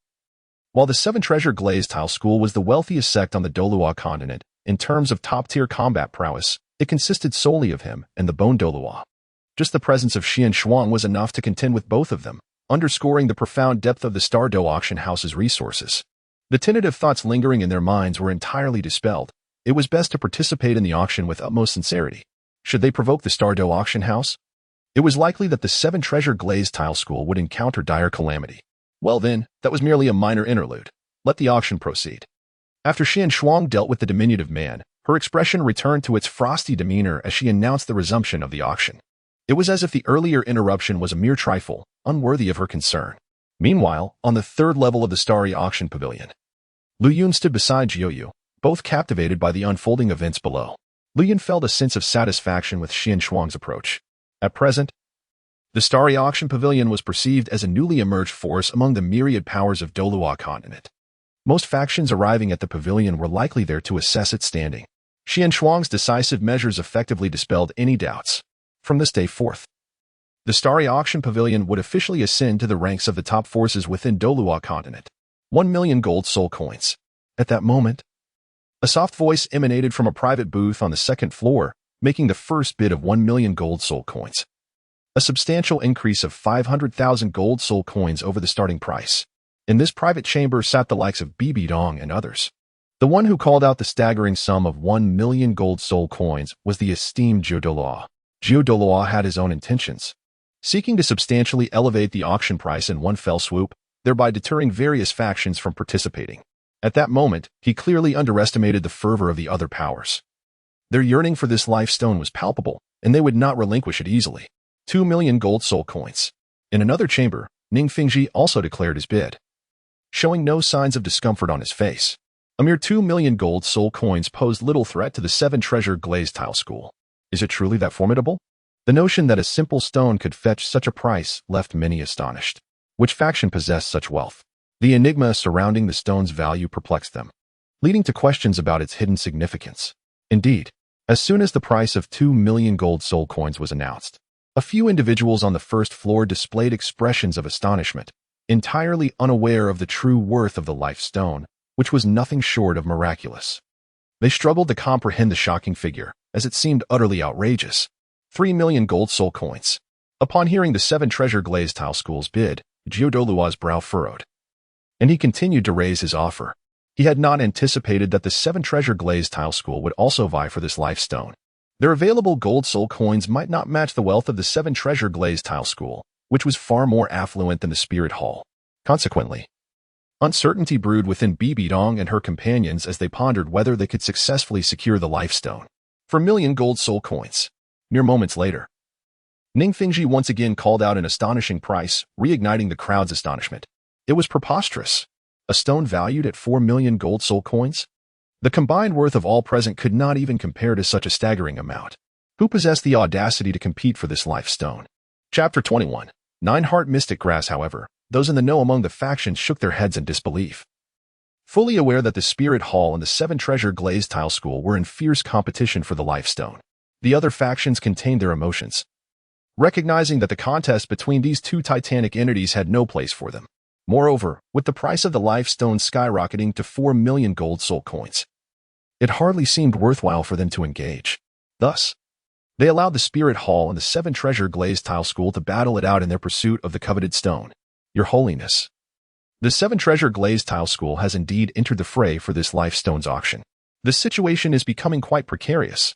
while the 7 Treasure Glazed Tile School was the wealthiest sect on the Douluo Continent, in terms of top-tier combat prowess, it consisted solely of him and the Bone Douluo. Just the presence of Xian Shuang was enough to contend with both of them, underscoring the profound depth of the Star Dou Auction House's resources. The tentative thoughts lingering in their minds were entirely dispelled. It was best to participate in the auction with utmost sincerity. Should they provoke the Star Dou Auction House, it was likely that the 7 Treasure Glazed Tile School would encounter dire calamity. Well then, that was merely a minor interlude. Let the auction proceed. After Xian Shuang dealt with the diminutive man, her expression returned to its frosty demeanor as she announced the resumption of the auction. It was as if the earlier interruption was a mere trifle, unworthy of her concern. Meanwhile, on the 3rd level of the starry auction pavilion, Lu Yun stood beside Jiuyu, both captivated by the unfolding events below. Lu Yun felt a sense of satisfaction with Xian Shuang's approach. At present, the starry auction pavilion was perceived as a newly emerged force among the myriad powers of Douluo Continent. Most factions arriving at the pavilion were likely there to assess its standing. Xian Shuang's decisive measures effectively dispelled any doubts. From this day forth, the starry auction pavilion would officially ascend to the ranks of the top forces within Douluo Continent. 1 million gold soul coins. At that moment, a soft voice emanated from a private booth on the 2nd floor, making the first bid of 1 million gold soul coins. A substantial increase of 500,000 gold soul coins over the starting price. In this private chamber sat the likes of Bibi Dong and others. The one who called out the staggering sum of 1 million gold soul coins was the esteemed Jiu Douluo. Jiu Douluo had his own intentions, seeking to substantially elevate the auction price in one fell swoop, thereby deterring various factions from participating. At that moment, he clearly underestimated the fervor of the other powers. Their yearning for this life stone was palpable, and they would not relinquish it easily. 2 million gold soul coins. In another chamber, Ning Fingji also declared his bid. showing no signs of discomfort on his face. A mere 2 million gold soul coins posed little threat to the 7-treasure glazed tile school. Is it truly that formidable? The notion that a simple stone could fetch such a price left many astonished. Which faction possessed such wealth? The enigma surrounding the stone's value perplexed them, leading to questions about its hidden significance. Indeed, as soon as the price of 2 million gold soul coins was announced, a few individuals on the first floor displayed expressions of astonishment, entirely unaware of the true worth of the life stone, which was nothing short of miraculous. They struggled to comprehend the shocking figure, as it seemed utterly outrageous. 3 million gold soul coins. Upon hearing the 7-treasure glazed tile school's bid, Douluo's brow furrowed, and he continued to raise his offer. He had not anticipated that the 7-treasure glazed tile school would also vie for this life stone. Their available gold soul coins might not match the wealth of the 7-treasure glazed tile school, which was far more affluent than the spirit hall. Consequently, uncertainty brewed within Bibi Dong and her companions as they pondered whether they could successfully secure the life stone. For 1 million gold soul coins. Mere moments later, Ning Fingji once again called out an astonishing price, reigniting the crowd's astonishment. It was preposterous. A stone valued at 4 million gold soul coins? The combined worth of all present could not even compare to such a staggering amount. Who possessed the audacity to compete for this life stone? Chapter 21. 9-Heart Mystic Grass. However, those in the know among the factions shook their heads in disbelief. Fully aware that the Spirit Hall and the 7-treasure glazed tile school were in fierce competition for the life stone, the other factions contained their emotions, recognizing that the contest between these two titanic entities had no place for them. Moreover, with the price of the life stone skyrocketing to 4 million gold soul coins, it hardly seemed worthwhile for them to engage. Thus, they allowed the Spirit Hall and the 7-treasure glazed tile school to battle it out in their pursuit of the coveted stone. Your Holiness, the 7-treasure glazed tile school has indeed entered the fray for this life stone's auction. The situation is becoming quite precarious.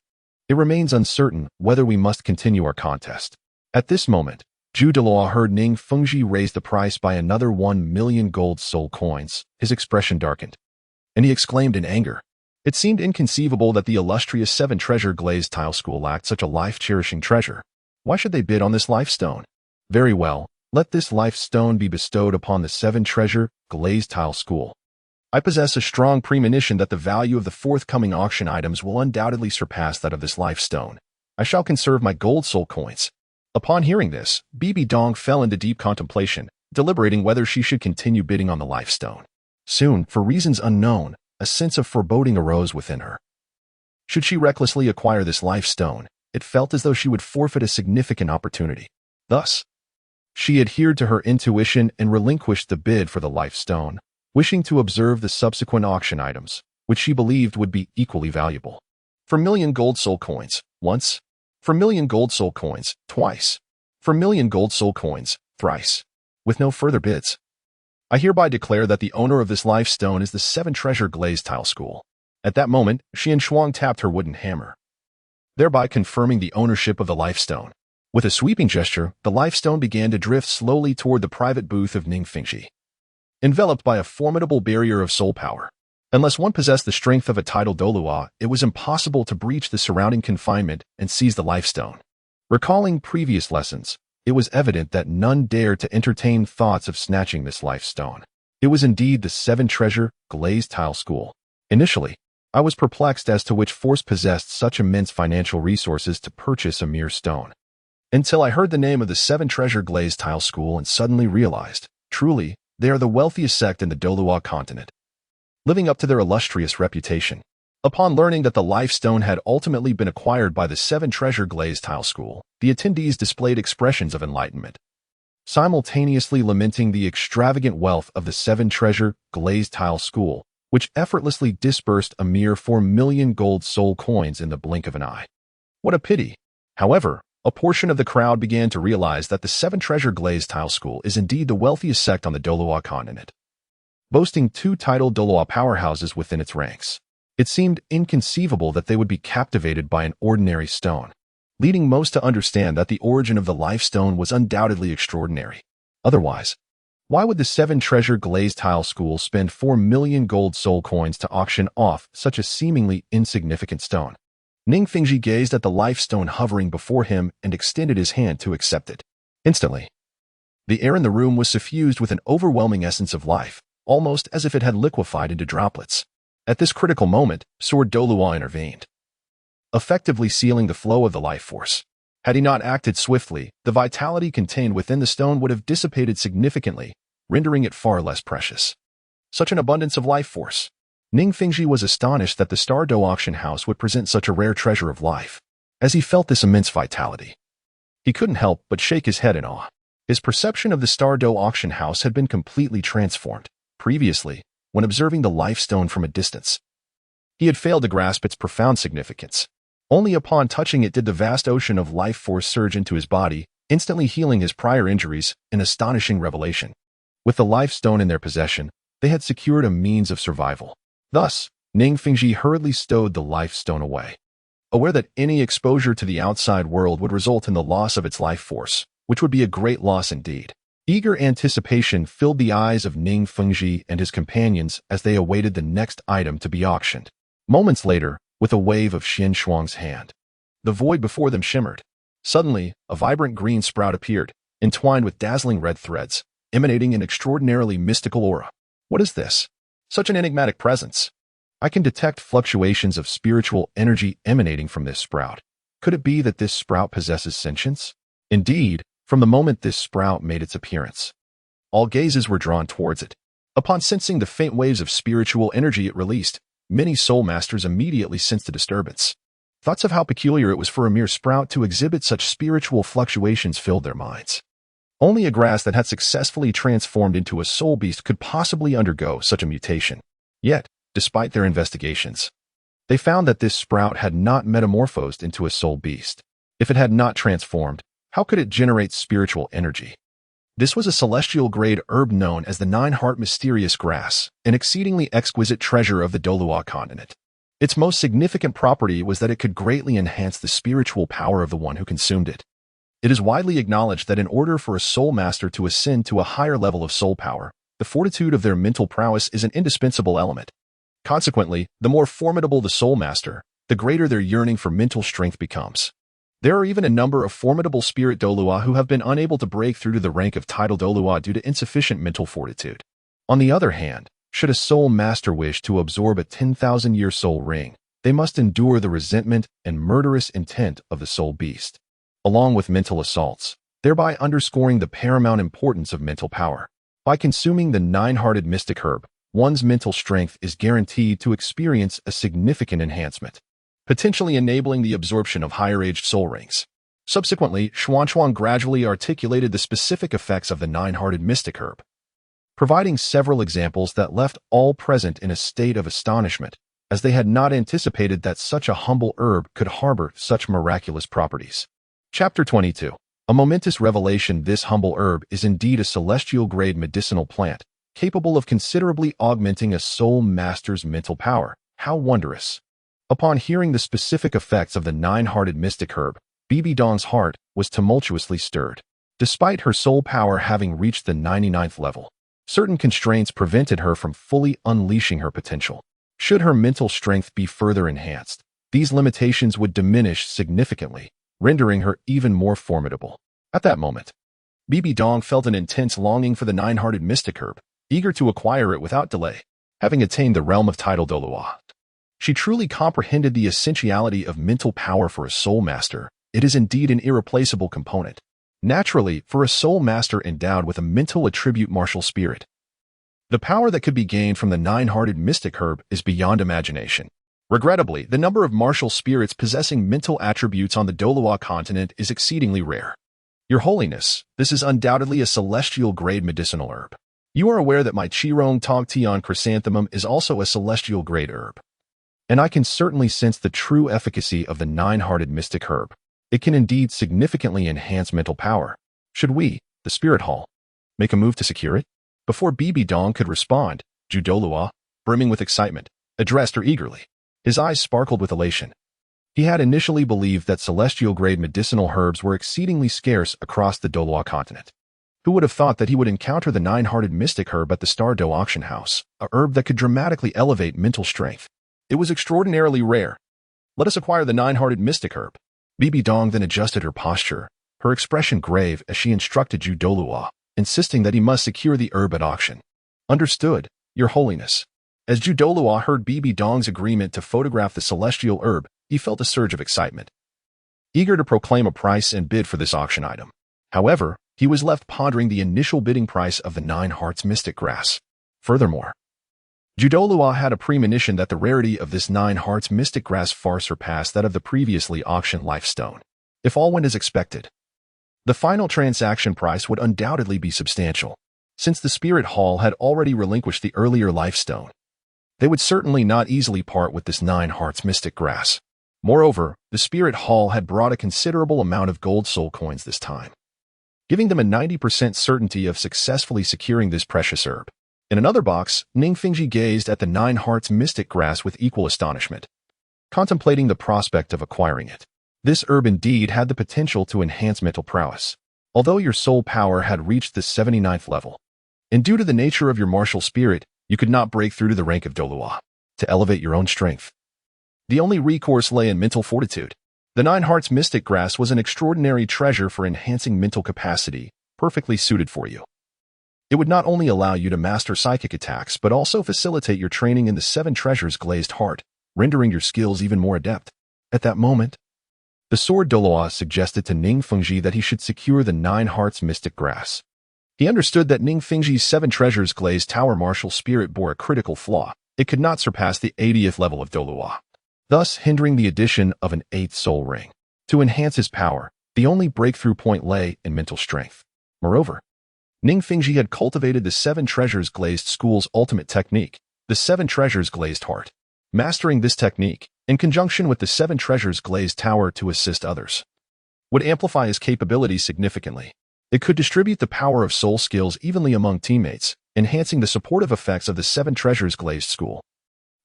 It remains uncertain whether we must continue our contest. At this moment, Douluo heard Ning Fengji raise the price by another 1 million gold soul coins. His expression darkened, and he exclaimed in anger. It seemed inconceivable that the illustrious 7-treasure glazed tile school lacked such a life-cherishing treasure. Why should they bid on this life stone? Very well, let this life stone be bestowed upon the 7-treasure glazed tile school. I possess a strong premonition that the value of the forthcoming auction items will undoubtedly surpass that of this life stone. I shall conserve my gold soul coins. Upon hearing this, Bibi Dong fell into deep contemplation, deliberating whether she should continue bidding on the life stone. Soon, for reasons unknown, a sense of foreboding arose within her. Should she recklessly acquire this life stone, it felt as though she would forfeit a significant opportunity. Thus, she adhered to her intuition and relinquished the bid for the life stone, wishing to observe the subsequent auction items, which she believed would be equally valuable. For 1 million gold soul coins, once. For 1 million gold soul coins, twice. For 1 million gold soul coins, thrice. With no further bids, I hereby declare that the owner of this life stone is the 7-treasure glazed tile school. At that moment, Xian Shuang tapped her wooden hammer, thereby confirming the ownership of the life stone. With a sweeping gesture, the life stone began to drift slowly toward the private booth of Ning Fingji, enveloped by a formidable barrier of soul power. Unless one possessed the strength of a tidal Douluo, it was impossible to breach the surrounding confinement and seize the life stone. Recalling previous lessons, it was evident that none dared to entertain thoughts of snatching this life stone. It was indeed the 7-treasure glazed tile school. Initially, I was perplexed as to which force possessed such immense financial resources to purchase a mere stone, until I heard the name of the 7-treasure glazed tile school and suddenly realized, truly, they are the wealthiest sect in the Douluo Continent, living up to their illustrious reputation. Upon learning that the life stone had ultimately been acquired by the 7-treasure glazed tile school, the attendees displayed expressions of enlightenment, simultaneously lamenting the extravagant wealth of the 7-treasure glazed tile school, which effortlessly disbursed a mere 4 million gold soul coins in the blink of an eye. What a pity! However, a portion of the crowd began to realize that the 7-treasure glazed tile school is indeed the wealthiest sect on the Douluo Continent, boasting 2 titled Douluo powerhouses within its ranks. It seemed inconceivable that they would be captivated by an ordinary stone, leading most to understand that the origin of the life stone was undoubtedly extraordinary. Otherwise, why would the 7-treasure glazed tile school spend 4 million gold soul coins to auction off such a seemingly insignificant stone? Ning Fingji gazed at the life stone hovering before him and extended his hand to accept it. Instantly, the air in the room was suffused with an overwhelming essence of life. almost as if it had liquefied into droplets. At this critical moment, Sword Douluo intervened, effectively sealing the flow of the life force. Had he not acted swiftly, the vitality contained within the stone would have dissipated significantly, rendering it far less precious. Such an abundance of life force. Ning Fengji was astonished that the Star Dou Auction House would present such a rare treasure of life. As he felt this immense vitality, he couldn't help but shake his head in awe. His perception of the Star Dou Auction House had been completely transformed. Previously, when observing the life stone from a distance, he had failed to grasp its profound significance. Only upon touching it did the vast ocean of life force surge into his body, instantly healing his prior injuries, an astonishing revelation. With the life stone in their possession, they had secured a means of survival. Thus, Ning Fengji hurriedly stowed the life stone away, aware that any exposure to the outside world would result in the loss of its life force, which would be a great loss indeed. Eager anticipation filled the eyes of Ning Fengji and his companions as they awaited the next item to be auctioned. Moments later, with a wave of Xian Shuang's hand, the void before them shimmered. Suddenly, a vibrant green sprout appeared, entwined with dazzling red threads, emanating an extraordinarily mystical aura. What is this? Such an enigmatic presence. I can detect fluctuations of spiritual energy emanating from this sprout. Could it be that this sprout possesses sentience? Indeed, from the moment this sprout made its appearance, all gazes were drawn towards it. Upon sensing the faint waves of spiritual energy it released, many soul masters immediately sensed a disturbance. Thoughts of how peculiar it was for a mere sprout to exhibit such spiritual fluctuations filled their minds. Only a grass that had successfully transformed into a soul beast could possibly undergo such a mutation. Yet, despite their investigations, they found that this sprout had not metamorphosed into a soul beast. If it had not transformed, how could it generate spiritual energy? This was a celestial-grade herb known as the Nine-Heart Mysterious Grass, an exceedingly exquisite treasure of the Douluo Continent. Its most significant property was that it could greatly enhance the spiritual power of the one who consumed it. It is widely acknowledged that in order for a soul master to ascend to a higher level of soul power, the fortitude of their mental prowess is an indispensable element. Consequently, the more formidable the soul master, the greater their yearning for mental strength becomes. There are even a number of formidable spirit Douluo who have been unable to break through to the rank of title Douluo due to insufficient mental fortitude. On the other hand, should a soul master wish to absorb a 10,000-year soul ring, they must endure the resentment and murderous intent of the soul beast, along with mental assaults, thereby underscoring the paramount importance of mental power. By consuming the nine-hearted mystic herb, one's mental strength is guaranteed to experience a significant enhancement, potentially enabling the absorption of higher-aged soul rings. Subsequently, Xuanchuan gradually articulated the specific effects of the nine-hearted mystic herb, providing several examples that left all present in a state of astonishment, as they had not anticipated that such a humble herb could harbor such miraculous properties. Chapter 22. A momentous revelation. This humble herb is indeed a celestial-grade medicinal plant, capable of considerably augmenting a soul master's mental power. How wondrous! Upon hearing the specific effects of the nine-hearted mystic herb, Bibi Dong's heart was tumultuously stirred. Despite her soul power having reached the 99th level, certain constraints prevented her from fully unleashing her potential. Should her mental strength be further enhanced, these limitations would diminish significantly, rendering her even more formidable. At that moment, Bibi Dong felt an intense longing for the nine-hearted mystic herb, eager to acquire it without delay. Having attained the realm of title Douluo, she truly comprehended the essentiality of mental power for a soul master. It is indeed an irreplaceable component. Naturally, for a soul master endowed with a mental attribute martial spirit, the power that could be gained from the nine-hearted mystic herb is beyond imagination. Regrettably, the number of martial spirits possessing mental attributes on the Douluo continent is exceedingly rare. Your Holiness, this is undoubtedly a celestial-grade medicinal herb. You are aware that my Qirong Tog Tian chrysanthemum is also a celestial-grade herb, and I can certainly sense the true efficacy of the nine-hearted mystic herb. It can indeed significantly enhance mental power. Should we, the Spirit Hall, make a move to secure it? Before Bibi Dong could respond, Zhu Douluo, brimming with excitement, addressed her eagerly. His eyes sparkled with elation. He had initially believed that celestial-grade medicinal herbs were exceedingly scarce across the Douluo continent. Who would have thought that he would encounter the nine-hearted mystic herb at the Star Dou Auction House, a herb that could dramatically elevate mental strength? It was extraordinarily rare. Let us acquire the nine-hearted mystic herb. Bibi Dong then adjusted her posture, her expression grave as she instructed Zhu Douluo, insisting that he must secure the herb at auction. Understood, Your Holiness. As Douluo heard Bibi Dong's agreement to photograph the celestial herb, he felt a surge of excitement, eager to proclaim a price and bid for this auction item. However, he was left pondering the initial bidding price of the 9 Hearts mystic grass. Furthermore, Douluo had a premonition that the rarity of this 9 Hearts mystic grass far surpassed that of the previously auctioned lifestone. If all went as expected, the final transaction price would undoubtedly be substantial. Since the Spirit Hall had already relinquished the earlier lifestone, they would certainly not easily part with this 9 Hearts mystic grass. Moreover, the Spirit Hall had brought a considerable amount of gold soul coins this time, giving them a 90% certainty of successfully securing this precious herb. In another box, Ning Fengji gazed at the 9 Hearts mystic grass with equal astonishment, contemplating the prospect of acquiring it. This herb indeed had the potential to enhance mental prowess. Although your soul power had reached the 79th level, and due to the nature of your martial spirit, you could not break through to the rank of Douluo to elevate your own strength. The only recourse lay in mental fortitude. The 9 Hearts mystic grass was an extraordinary treasure for enhancing mental capacity, perfectly suited for you. It would not only allow you to master psychic attacks, but also facilitate your training in the 7 Treasures glazed heart, rendering your skills even more adept. At that moment, the sword Douluo suggested to Ning Fengji that he should secure the 9 Hearts mystic grass. He understood that Ning Fengji's 7 Treasures glazed tower martial spirit bore a critical flaw. It could not surpass the 80th level of Douluo, thus hindering the addition of an 8th soul ring. To enhance his power, the only breakthrough point lay in mental strength. Moreover, Ning Fengji had cultivated the 7 Treasures glazed school's ultimate technique, the 7 Treasures glazed heart. Mastering this technique, in conjunction with the 7 Treasures glazed tower to assist others, would amplify his capabilities significantly. It could distribute the power of soul skills evenly among teammates, enhancing the supportive effects of the 7 Treasures glazed school,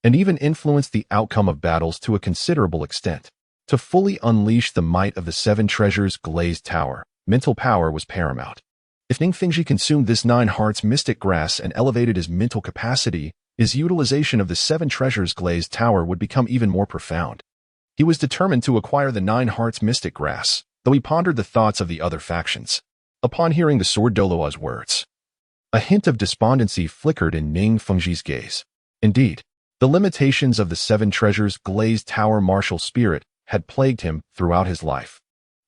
and even influence the outcome of battles to a considerable extent. To fully unleash the might of the 7 Treasures glazed tower, mental power was paramount. If Ning Fengji consumed this 9 Hearts mystic grass and elevated his mental capacity, his utilization of the 7 Treasures glazed tower would become even more profound. He was determined to acquire the 9 Hearts mystic grass, though he pondered the thoughts of the other factions. Upon hearing the sword Douluo's words, a hint of despondency flickered in Ning Fengji's gaze. Indeed, the limitations of the 7 Treasures glazed tower martial spirit had plagued him throughout his life,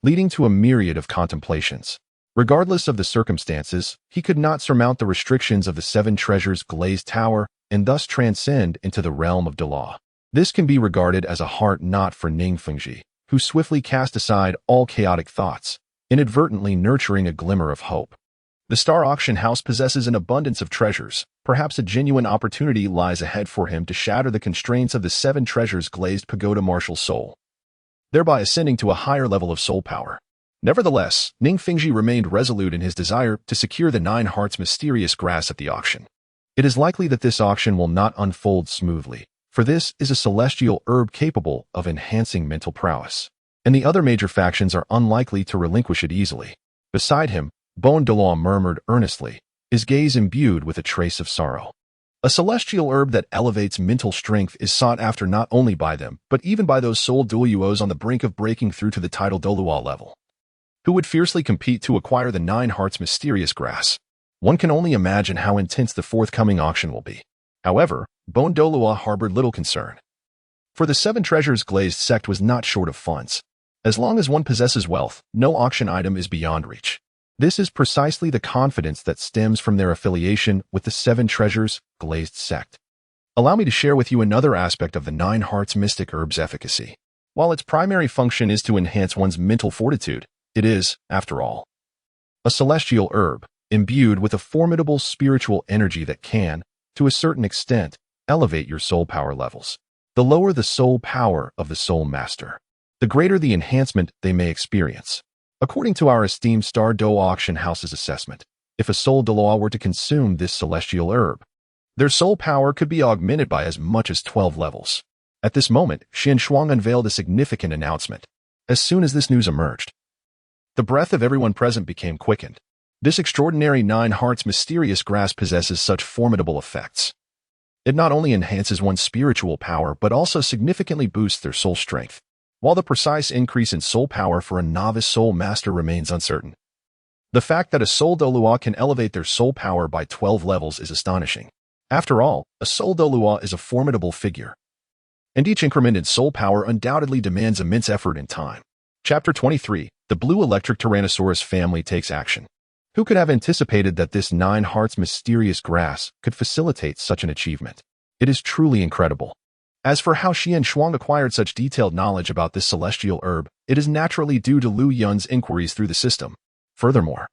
leading to a myriad of contemplations. Regardless of the circumstances, he could not surmount the restrictions of the 7 Treasures glazed tower and thus transcend into the realm of Douluo. This can be regarded as a heart knot for Ning Fengji, who swiftly cast aside all chaotic thoughts, inadvertently nurturing a glimmer of hope. The Star Auction House possesses an abundance of treasures. Perhaps a genuine opportunity lies ahead for him to shatter the constraints of the 7 Treasures glazed pagoda martial soul, thereby ascending to a higher level of soul power. Nevertheless, Ning Fengji remained resolute in his desire to secure the 9 Hearts mysterious grass at the auction. It is likely that this auction will not unfold smoothly, for this is a celestial herb capable of enhancing mental prowess, and the other major factions are unlikely to relinquish it easily. Beside him, Douluo murmured earnestly, his gaze imbued with a trace of sorrow. A celestial herb that elevates mental strength is sought after not only by them, but even by those soul Douluos on the brink of breaking through to the title Douluo level, who would fiercely compete to acquire the 9 Hearts mysterious grass. One can only imagine how intense the forthcoming auction will be. However, Douluo harbored little concern, for the 7 Treasures glazed sect was not short of funds. As long as one possesses wealth, no auction item is beyond reach. This is precisely the confidence that stems from their affiliation with the 7 Treasures glazed sect. Allow me to share with you another aspect of the 9 Hearts mystic herb's efficacy. While its primary function is to enhance one's mental fortitude, it is, after all, a celestial herb, imbued with a formidable spiritual energy that can, to a certain extent, elevate your soul power levels. The lower the soul power of the soul master, the greater the enhancement they may experience. According to our esteemed Star Dou Auction House's assessment, if a soul Douluo were to consume this celestial herb, their soul power could be augmented by as much as 12 levels. At this moment, Xian Shuang unveiled a significant announcement. As soon as this news emerged, the breath of everyone present became quickened. This extraordinary 9 Hearts mysterious grass possesses such formidable effects. It not only enhances one's spiritual power, but also significantly boosts their soul strength. While the precise increase in soul power for a novice soul master remains uncertain, The fact that a soul Douluo can elevate their soul power by 12 levels is astonishing. After all, a soul Douluo is a formidable figure, and each increment in soul power undoubtedly demands immense effort and time. Chapter 23. The Blue Electric Tyrannosaurus Family Takes Action. Who could have anticipated that this 9 hearts mysterious grass could facilitate such an achievement? It is truly incredible. As for how Xian Shuang acquired such detailed knowledge about this celestial herb, it is naturally due to Lu Yun's inquiries through the system. Furthermore,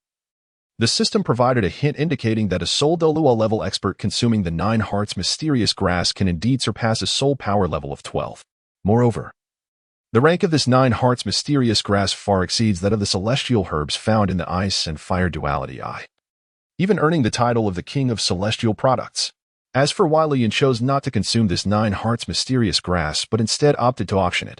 the system provided a hint indicating that a soul Douluo level expert consuming the 9 hearts mysterious grass can indeed surpass a soul power level of 12. Moreover, the rank of this 9 hearts mysterious grass far exceeds that of the celestial herbs found in the ice and fire duality eye, even earning the title of the king of celestial products. As for why Lian chose not to consume this 9 hearts mysterious grass but instead opted to auction it,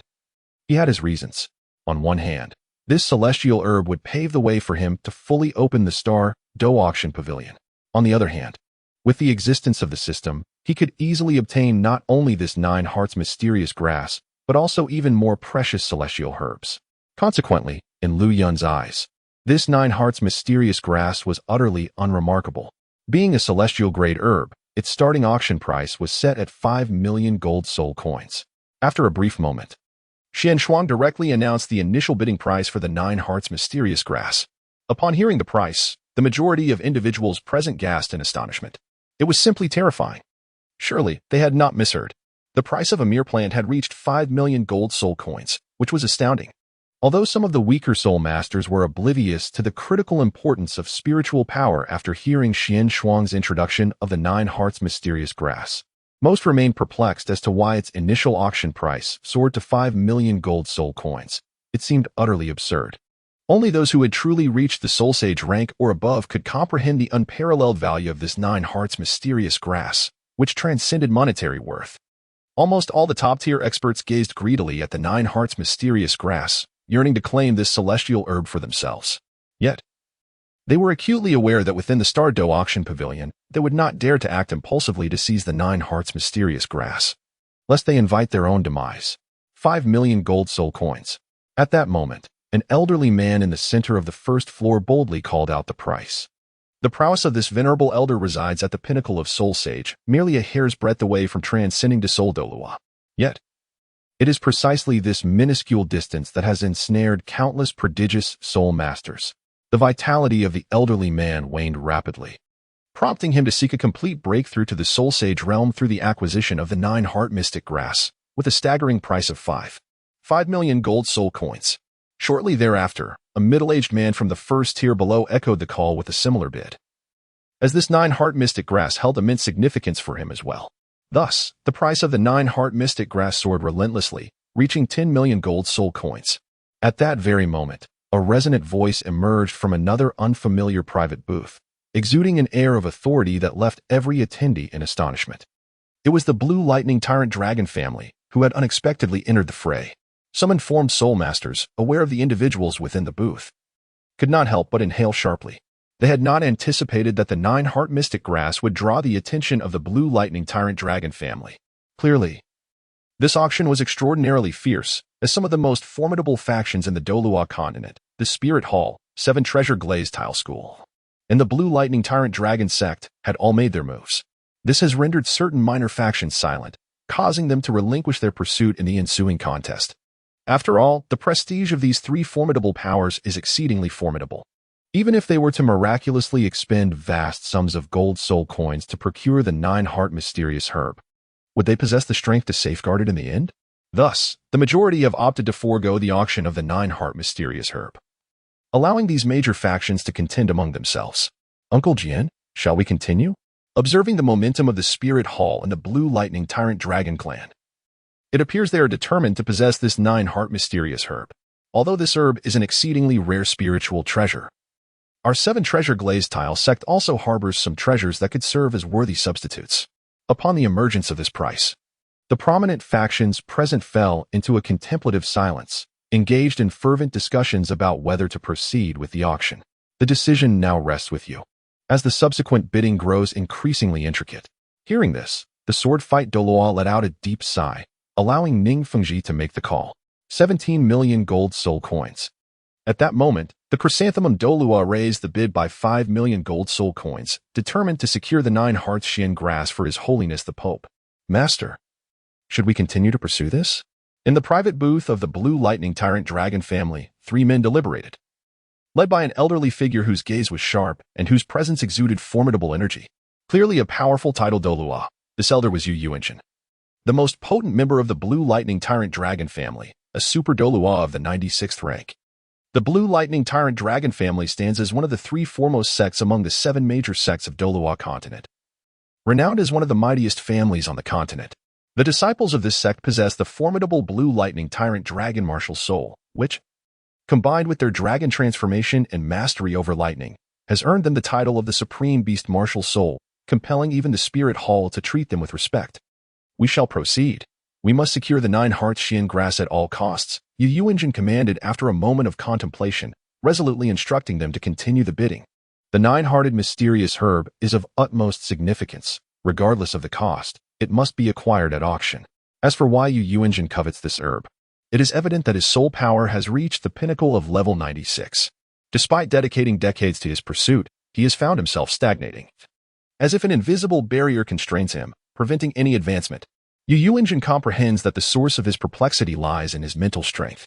he had his reasons. On one hand, this celestial herb would pave the way for him to fully open the Star Dou Auction Pavilion. On the other hand, with the existence of the system, he could easily obtain not only this 9 hearts mysterious grass, but also even more precious celestial herbs. Consequently, in Lu Yun's eyes, this 9 hearts mysterious grass was utterly unremarkable. Being a celestial grade herb, its starting auction price was set at 5 million gold soul coins. After a brief moment, Xian Shuang directly announced the initial bidding price for the 9 hearts mysterious grass. Upon hearing the price, the majority of individuals present gasped in astonishment. It was simply terrifying. Surely, they had not misheard. The price of a mere plant had reached 5 million gold soul coins, which was astounding. Although some of the weaker soul masters were oblivious to the critical importance of spiritual power after hearing Xian Shuang's introduction of the 9 hearts mysterious grass, most remained perplexed as to why its initial auction price soared to 5 million gold soul coins. It seemed utterly absurd. Only those who had truly reached the soul sage rank or above could comprehend the unparalleled value of this 9 hearts mysterious grass, which transcended monetary worth. Almost all the top-tier experts gazed greedily at the 9 hearts mysterious grass, yearning to claim this celestial herb for themselves. Yet, they were acutely aware that within the Star Dou Auction Pavilion, they would not dare to act impulsively to seize the 9 hearts mysterious grass, lest they invite their own demise. 5 million gold soul coins. At that moment, an elderly man in the center of the first floor boldly called out the price. The prowess of this venerable elder resides at the pinnacle of Soul Sage, merely a hair's breadth away from transcending to Soul Douluo. Yet, it is precisely this minuscule distance that has ensnared countless prodigious soul masters. The vitality of the elderly man waned rapidly, prompting him to seek a complete breakthrough to the Soul Sage realm through the acquisition of the 9 heart mystic grass, with a staggering price of 5 million gold soul coins. Shortly thereafter, a middle-aged man from the first tier below echoed the call with a similar bid, as this 9 heart mystic grass held immense significance for him as well. Thus, the price of the 9 heart mystic grass soared relentlessly, reaching 10 million gold soul coins. At that very moment, a resonant voice emerged from another unfamiliar private booth, exuding an air of authority that left every attendee in astonishment. It was the Blue Lightning Tyrant Dragon family, who had unexpectedly entered the fray. Some informed soul masters, aware of the individuals within the booth, could not help but inhale sharply. They had not anticipated that the 9 heart mystic grass would draw the attention of the Blue Lightning Tyrant Dragon family. Clearly, this auction was extraordinarily fierce, as some of the most formidable factions in the Douluo Continent, the Spirit Hall, 7 Treasure Glazed Tile School, and the Blue Lightning Tyrant Dragon Sect, had all made their moves. This has rendered certain minor factions silent, causing them to relinquish their pursuit in the ensuing contest. After all, the prestige of these 3 formidable powers is exceedingly formidable. Even if they were to miraculously expend vast sums of gold soul coins to procure the 9 heart mysterious herb, would they possess the strength to safeguard it in the end? Thus, the majority have opted to forego the auction of the 9 heart mysterious herb, allowing these major factions to contend among themselves. Uncle Jian, shall we continue? Observing the momentum of the Spirit Hall and the Blue Lightning Tyrant Dragon clan, it appears they are determined to possess this 9 heart mysterious herb. Although this herb is an exceedingly rare spiritual treasure, our 7 Treasure Glazed Tile sect also harbors some treasures that could serve as worthy substitutes. Upon the emergence of this price, the prominent factions present fell into a contemplative silence, engaged in fervent discussions about whether to proceed with the auction. The decision now rests with you, as the subsequent bidding grows increasingly intricate. Hearing this, the sword fight Douluo let out a deep sigh, allowing Ning Fengji to make the call. 17 million gold soul coins. At that moment, the chrysanthemum Douluo raised the bid by 5 million gold soul coins, determined to secure the 9 hearts Xian grass for His Holiness the Pope. Master, should we continue to pursue this? In the private booth of the Blue Lightning Tyrant Dragon family, 3 men deliberated. Led by an elderly figure whose gaze was sharp and whose presence exuded formidable energy. Clearly a powerful title Douluo, this elder was Yu Yuanjin, the most potent member of the Blue Lightning Tyrant Dragon family, a super Douluo of the 96th rank. The Blue Lightning Tyrant Dragon family stands as one of the 3 foremost sects among the 7 major sects of Douluo Continent. Renowned as one of the mightiest families on the continent, the disciples of this sect possess the formidable Blue Lightning Tyrant Dragon Martial Soul, which, combined with their dragon transformation and mastery over lightning, has earned them the title of the Supreme Beast Martial Soul, compelling even the Spirit Hall to treat them with respect. We shall proceed. We must secure the 9 hearts Xian grass at all costs, Yu Yuanjin commanded after a moment of contemplation, resolutely instructing them to continue the bidding. The 9-hearted mysterious herb is of utmost significance. Regardless of the cost, it must be acquired at auction. As for why Yu Yuanjin covets this herb, it is evident that his soul power has reached the pinnacle of level 96. Despite dedicating decades to his pursuit, he has found himself stagnating. As if an invisible barrier constrains him, preventing any advancement, Yu Yuanjin comprehends that the source of his perplexity lies in his mental strength.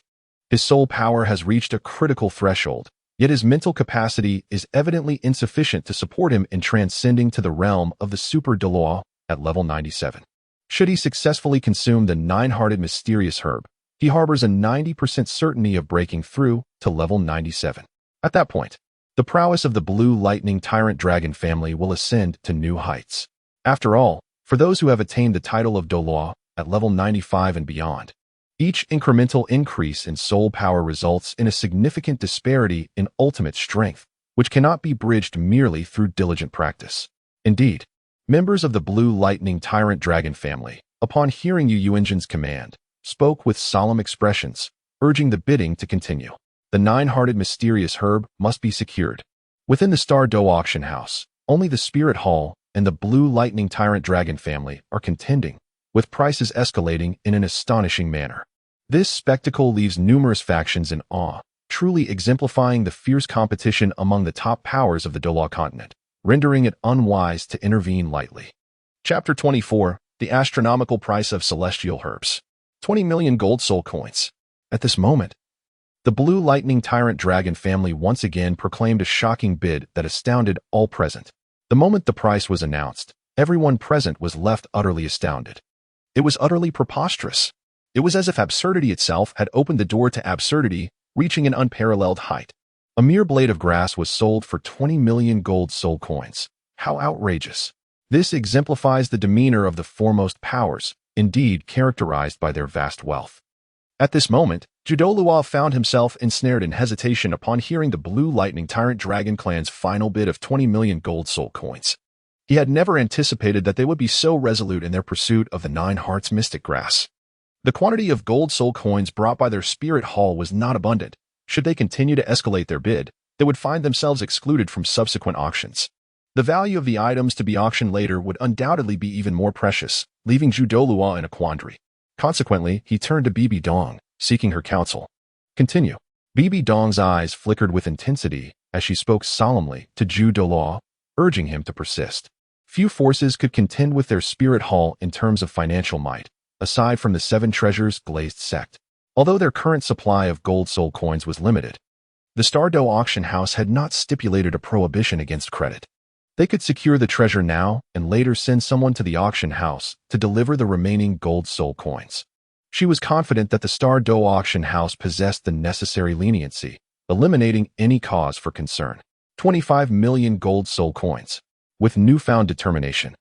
His soul power has reached a critical threshold, yet his mental capacity is evidently insufficient to support him in transcending to the realm of the Super Douluo at level 97. Should he successfully consume the 9-hearted mysterious herb, he harbors a 90% certainty of breaking through to level 97. At that point, the prowess of the Blue Lightning Tyrant Dragon family will ascend to new heights. After all, for those who have attained the title of Douluo at level 95 and beyond, each incremental increase in soul power results in a significant disparity in ultimate strength, which cannot be bridged merely through diligent practice. Indeed, members of the Blue Lightning Tyrant Dragon family, upon hearing Yu Yuanjin's command, spoke with solemn expressions, urging the bidding to continue. The 9-hearted mysterious herb must be secured. Within the Star Dou Auction House, only the Spirit Hall and the Blue Lightning Tyrant Dragon family are contending, with prices escalating in an astonishing manner. This spectacle leaves numerous factions in awe, truly exemplifying the fierce competition among the top powers of the Douluo Continent, rendering it unwise to intervene lightly. Chapter 24, The Astronomical Price of Celestial Herbs. 20 million gold soul coins. At this moment, the Blue Lightning Tyrant Dragon family once again proclaimed a shocking bid that astounded all present. The moment the price was announced, everyone present was left utterly astounded. It was utterly preposterous. It was as if absurdity itself had opened the door to absurdity, reaching an unparalleled height. A mere blade of grass was sold for 20 million gold soul coins. How outrageous! This exemplifies the demeanor of the foremost powers, indeed characterized by their vast wealth. At this moment, Douluo found himself ensnared in hesitation upon hearing the Blue Lightning Tyrant Dragon clan's final bid of 20 million gold soul coins. He had never anticipated that they would be so resolute in their pursuit of the 9 hearts mystic grass. The quantity of gold soul coins brought by their Spirit Hall was not abundant. Should they continue to escalate their bid, they would find themselves excluded from subsequent auctions. The value of the items to be auctioned later would undoubtedly be even more precious, leaving Douluo in a quandary. Consequently, he turned to Bibi Dong, seeking her counsel. Continue. Bibi Dong's eyes flickered with intensity as she spoke solemnly to Douluo, urging him to persist. Few forces could contend with their Spirit Hall in terms of financial might, aside from the 7 Treasures Sect. Although their current supply of gold soul coins was limited, the Star Dou Auction House had not stipulated a prohibition against credit. They could secure the treasure now and later send someone to the auction house to deliver the remaining gold soul coins. She was confident that the Star Dou Auction House possessed the necessary leniency, eliminating any cause for concern. 25 million gold soul coins. With newfound determination,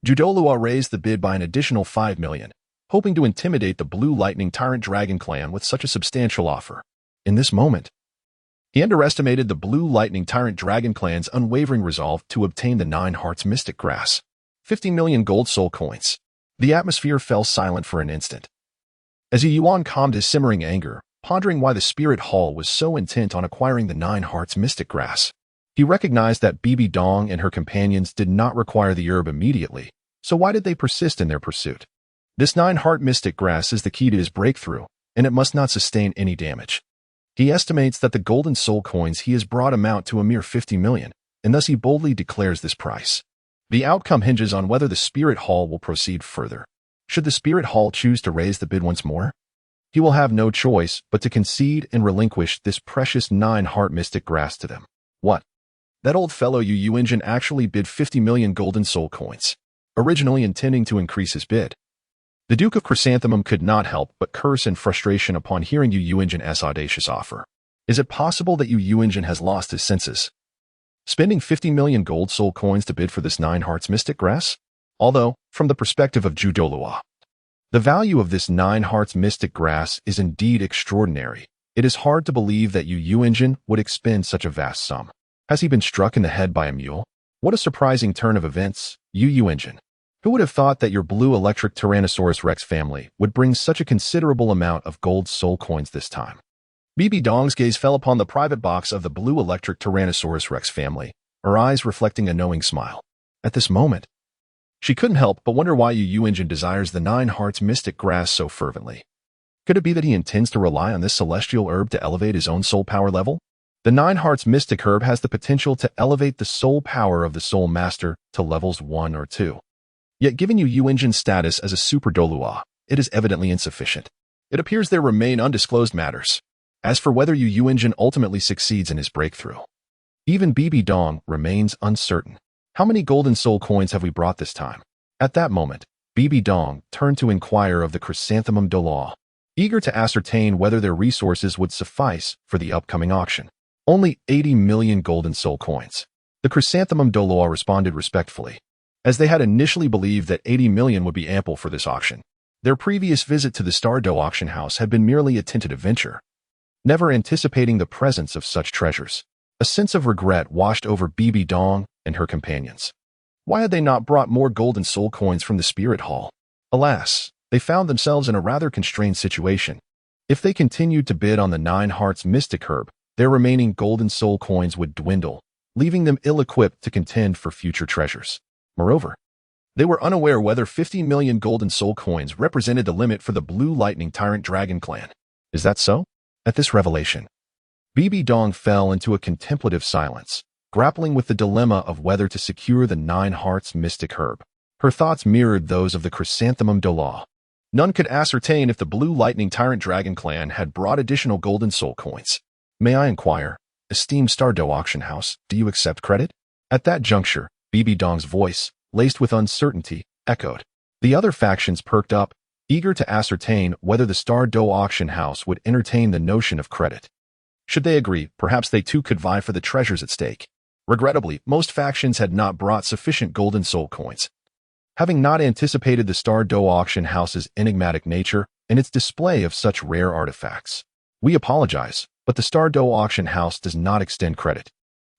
Douluo raised the bid by an additional 5 million, hoping to intimidate the Blue Lightning Tyrant Dragon clan with such a substantial offer. In this moment, he underestimated the Blue Lightning Tyrant Dragon clan's unwavering resolve to obtain the 9 hearts mystic grass. 50 million gold soul coins. The atmosphere fell silent for an instant. As Yuan calmed his simmering anger, pondering why the Spirit Hall was so intent on acquiring the 9 hearts mystic grass, he recognized that Bibi Dong and her companions did not require the herb immediately, so why did they persist in their pursuit? This 9 heart mystic grass is the key to his breakthrough, and it must not sustain any damage. He estimates that the golden soul coins he has brought amount to a mere 50 million, and thus he boldly declares this price. The outcome hinges on whether the Spirit Hall will proceed further. Should the Spirit Hall choose to raise the bid once more, he will have no choice but to concede and relinquish this precious 9-heart mystic grass to them. What? That old fellow Yu Engine actually bid 50 million golden soul coins, originally intending to increase his bid. The Duke of Chrysanthemum could not help but curse in frustration upon hearing Yu Engine's audacious offer. Is it possible that Yu Engine has lost his senses? Spending 50 million gold soul coins to bid for this 9 hearts mystic grass? Although, from the perspective of Douluo, the value of this 9 hearts mystic grass is indeed extraordinary. It is hard to believe that Yu Engine would expend such a vast sum. Has he been struck in the head by a mule? What a surprising turn of events, Yu Engine. Who would have thought that your blue electric Tyrannosaurus Rex family would bring such a considerable amount of gold soul coins this time? Bibi Dong's gaze fell upon the private box of the blue electric Tyrannosaurus Rex family, her eyes reflecting a knowing smile. At this moment, she couldn't help but wonder why Yu Engine desires the 9 hearts mystic grass so fervently. Could it be that he intends to rely on this celestial herb to elevate his own soul power level? The 9 hearts mystic herb has the potential to elevate the soul power of the soul master to levels 1 or 2. Yet given Yu Engine's status as a super Douluo, it is evidently insufficient. It appears there remain undisclosed matters. As for whether Yu Engine ultimately succeeds in his breakthrough, even Bibi Dong remains uncertain. How many golden soul coins have we brought this time? At that moment, Bibi Dong turned to inquire of the Chrysanthemum Douluo, eager to ascertain whether their resources would suffice for the upcoming auction. Only 80 million golden soul coins. The Chrysanthemum Douluo responded respectfully, as they had initially believed that 80 million would be ample for this auction. Their previous visit to the Star Dou Auction House had been merely a tentative venture, never anticipating the presence of such treasures. A sense of regret washed over Bibi Dong and her companions. Why had they not brought more golden soul coins from the Spirit Hall? Alas, they found themselves in a rather constrained situation. If they continued to bid on the 9 hearts mystic herb, their remaining golden soul coins would dwindle, leaving them ill-equipped to contend for future treasures. Moreover, they were unaware whether 50 million golden soul coins represented the limit for the Blue Lightning Tyrant Dragon clan. Is that so? At this revelation, Bibi Dong fell into a contemplative silence, grappling with the dilemma of whether to secure the 9 hearts mystic herb. Her thoughts mirrored those of the Chrysanthemum Douluo. None could ascertain if the Blue Lightning Tyrant Dragon clan had brought additional golden soul coins. May I inquire, esteemed Star Dou Auction House, do you accept credit? At that juncture, Bibi Dong's voice, laced with uncertainty, echoed. The other factions perked up, eager to ascertain whether the Star Dou Auction House would entertain the notion of credit. Should they agree, perhaps they too could vie for the treasures at stake. Regrettably, most factions had not brought sufficient golden soul coins. Having not anticipated the Star Dou Auction House's enigmatic nature and its display of such rare artifacts, we apologize, but the Star Dou Auction House does not extend credit.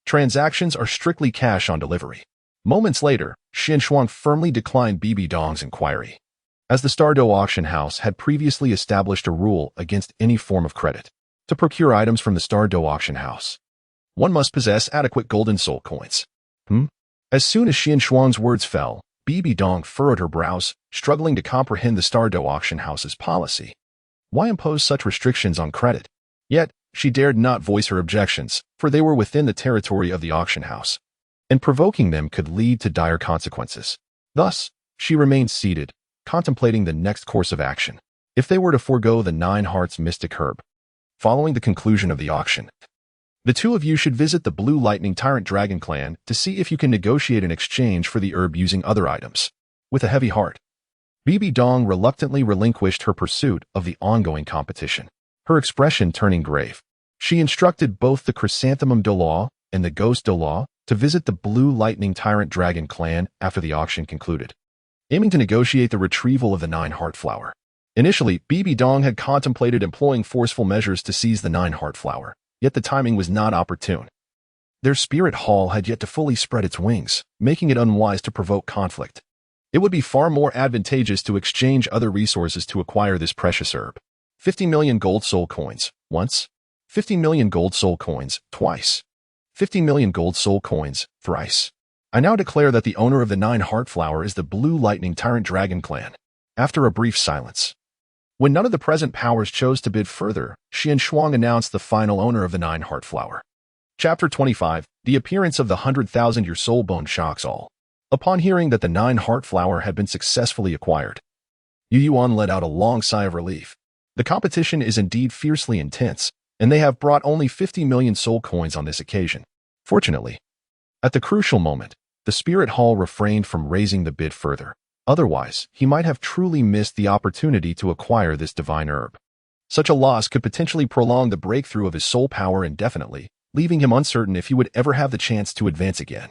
Transactions are strictly cash on delivery. Moments later, Xian Shuang firmly declined Bibi Dong's inquiry, as the Star Dou Auction House had previously established a rule against any form of credit. To procure items from the Star Dou Auction House, one must possess adequate golden soul coins. As soon as Xian Shuang's words fell, Bibi Dong furrowed her brows, struggling to comprehend the Star Dou Auction House's policy. Why impose such restrictions on credit? Yet, she dared not voice her objections, for they were within the territory of the auction house, and provoking them could lead to dire consequences. Thus, she remained seated, contemplating the next course of action. If they were to forego the 9 hearts mystic herb, following the conclusion of the auction, the two of you should visit the Blue Lightning Tyrant Dragon clan to see if you can negotiate an exchange for the herb using other items. With a heavy heart, Bibi Dong reluctantly relinquished her pursuit of the ongoing competition. Her expression turning grave, she instructed both the Chrysanthemum Douluo and the Ghost Douluo to visit the Blue Lightning Tyrant Dragon clan after the auction concluded, aiming to negotiate the retrieval of the 9 heart flower. Initially, Bibi Dong had contemplated employing forceful measures to seize the 9 heart flower, yet the timing was not opportune. Their spirit hall had yet to fully spread its wings, making it unwise to provoke conflict. It would be far more advantageous to exchange other resources to acquire this precious herb. 50 million gold soul coins, once. 50 million gold soul coins, twice. 50 million gold soul coins, thrice. I now declare that the owner of the 9 heart flower is the Blue Lightning Tyrant Dragon clan. After a brief silence, When none of the present powers chose to bid further, Xian Shuang announced the final owner of the 9-heart flower. Chapter 25. The appearance of the 100,000-year soul bone shocks all. Upon hearing that the 9-heart flower had been successfully acquired, Yu Yuan let out a long sigh of relief. The competition is indeed fiercely intense, and they have brought only 50 million soul coins on this occasion. Fortunately, at the crucial moment, the Spirit Hall refrained from raising the bid further. Otherwise, he might have truly missed the opportunity to acquire this divine herb. Such a loss could potentially prolong the breakthrough of his soul power indefinitely, leaving him uncertain if he would ever have the chance to advance again.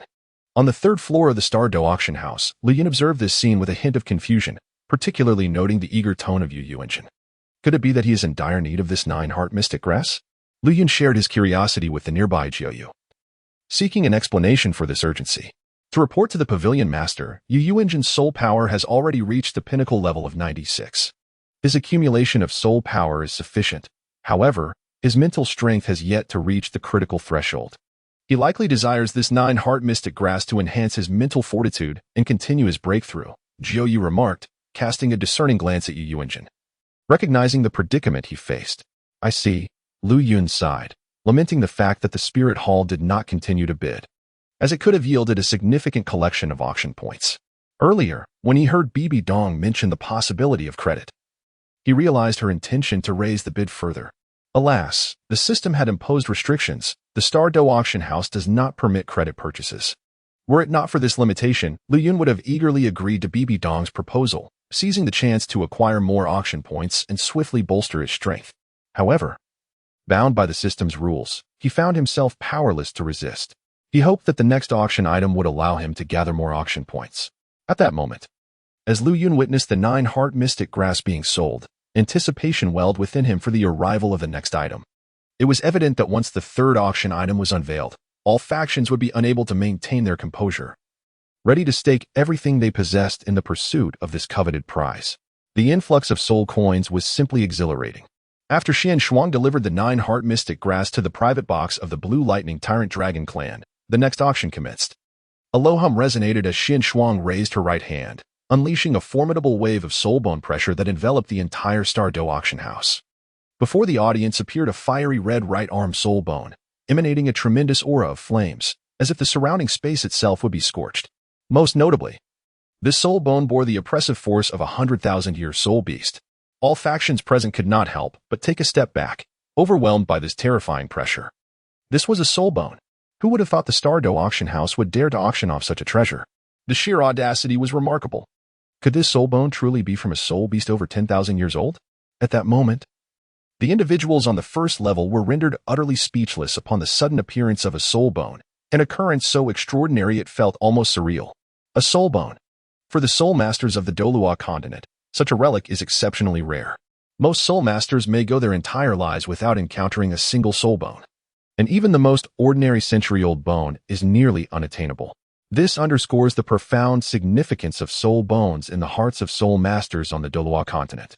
On the 3rd floor of the Star Dou Auction House, Li Yun observed this scene with a hint of confusion, particularly noting the eager tone of Yu Yuan. Could it be that he is in dire need of this 9-heart mystic grass? Li Yun shared his curiosity with the nearby Jiu, seeking an explanation for this urgency. To report to the pavilion master, Yu Yuan's soul power has already reached the pinnacle level of 96. His accumulation of soul power is sufficient. However, his mental strength has yet to reach the critical threshold. He likely desires this 9-heart mystic grass to enhance his mental fortitude and continue his breakthrough, Jiu remarked, casting a discerning glance at Yu Yuan. Recognizing the predicament he faced. I see, Lu Yun sighed, lamenting the fact that the Spirit Hall did not continue to bid, as it could have yielded a significant collection of auction points. Earlier, when he heard Bibi Dong mention the possibility of credit, he realized her intention to raise the bid further. Alas, the system had imposed restrictions. The Star Dou Auction House does not permit credit purchases. Were it not for this limitation, Lu Yun would have eagerly agreed to Bibi Dong's proposal, seizing the chance to acquire more auction points and swiftly bolster his strength. However, bound by the system's rules, he found himself powerless to resist. He hoped that the next auction item would allow him to gather more auction points. At that moment, as Lu Yun witnessed the 9-heart mystic grass being sold, anticipation welled within him for the arrival of the next item. It was evident that once the 3rd auction item was unveiled, all factions would be unable to maintain their composure, ready to stake everything they possessed in the pursuit of this coveted prize. The influx of soul coins was simply exhilarating. After Xian Shuang delivered the 9-heart mystic grass to the private box of the Blue Lightning Tyrant Dragon clan, the next auction commenced. A low hum resonated as Xian Shuang raised her right hand, unleashing a formidable wave of soulbone pressure that enveloped the entire Star Dou Auction House. Before the audience appeared a fiery red right-arm soulbone, emanating a tremendous aura of flames, as if the surrounding space itself would be scorched. Most notably, this soulbone bore the oppressive force of a 100,000-year soul beast. All factions present could not help but take a step back, overwhelmed by this terrifying pressure. This was a soulbone. Who would have thought the Star Dou Auction House would dare to auction off such a treasure? The sheer audacity was remarkable. Could this soulbone truly be from a soul beast over 10,000 years old? At that moment, the individuals on the 1st level were rendered utterly speechless upon the sudden appearance of a soulbone, an occurrence so extraordinary it felt almost surreal. A soulbone. For the soul masters of the Douluo Continent, such a relic is exceptionally rare. Most soul masters may go their entire lives without encountering a single soulbone. And even the most ordinary century-old bone is nearly unattainable. This underscores the profound significance of soul bones in the hearts of soul masters on the Douluo Continent,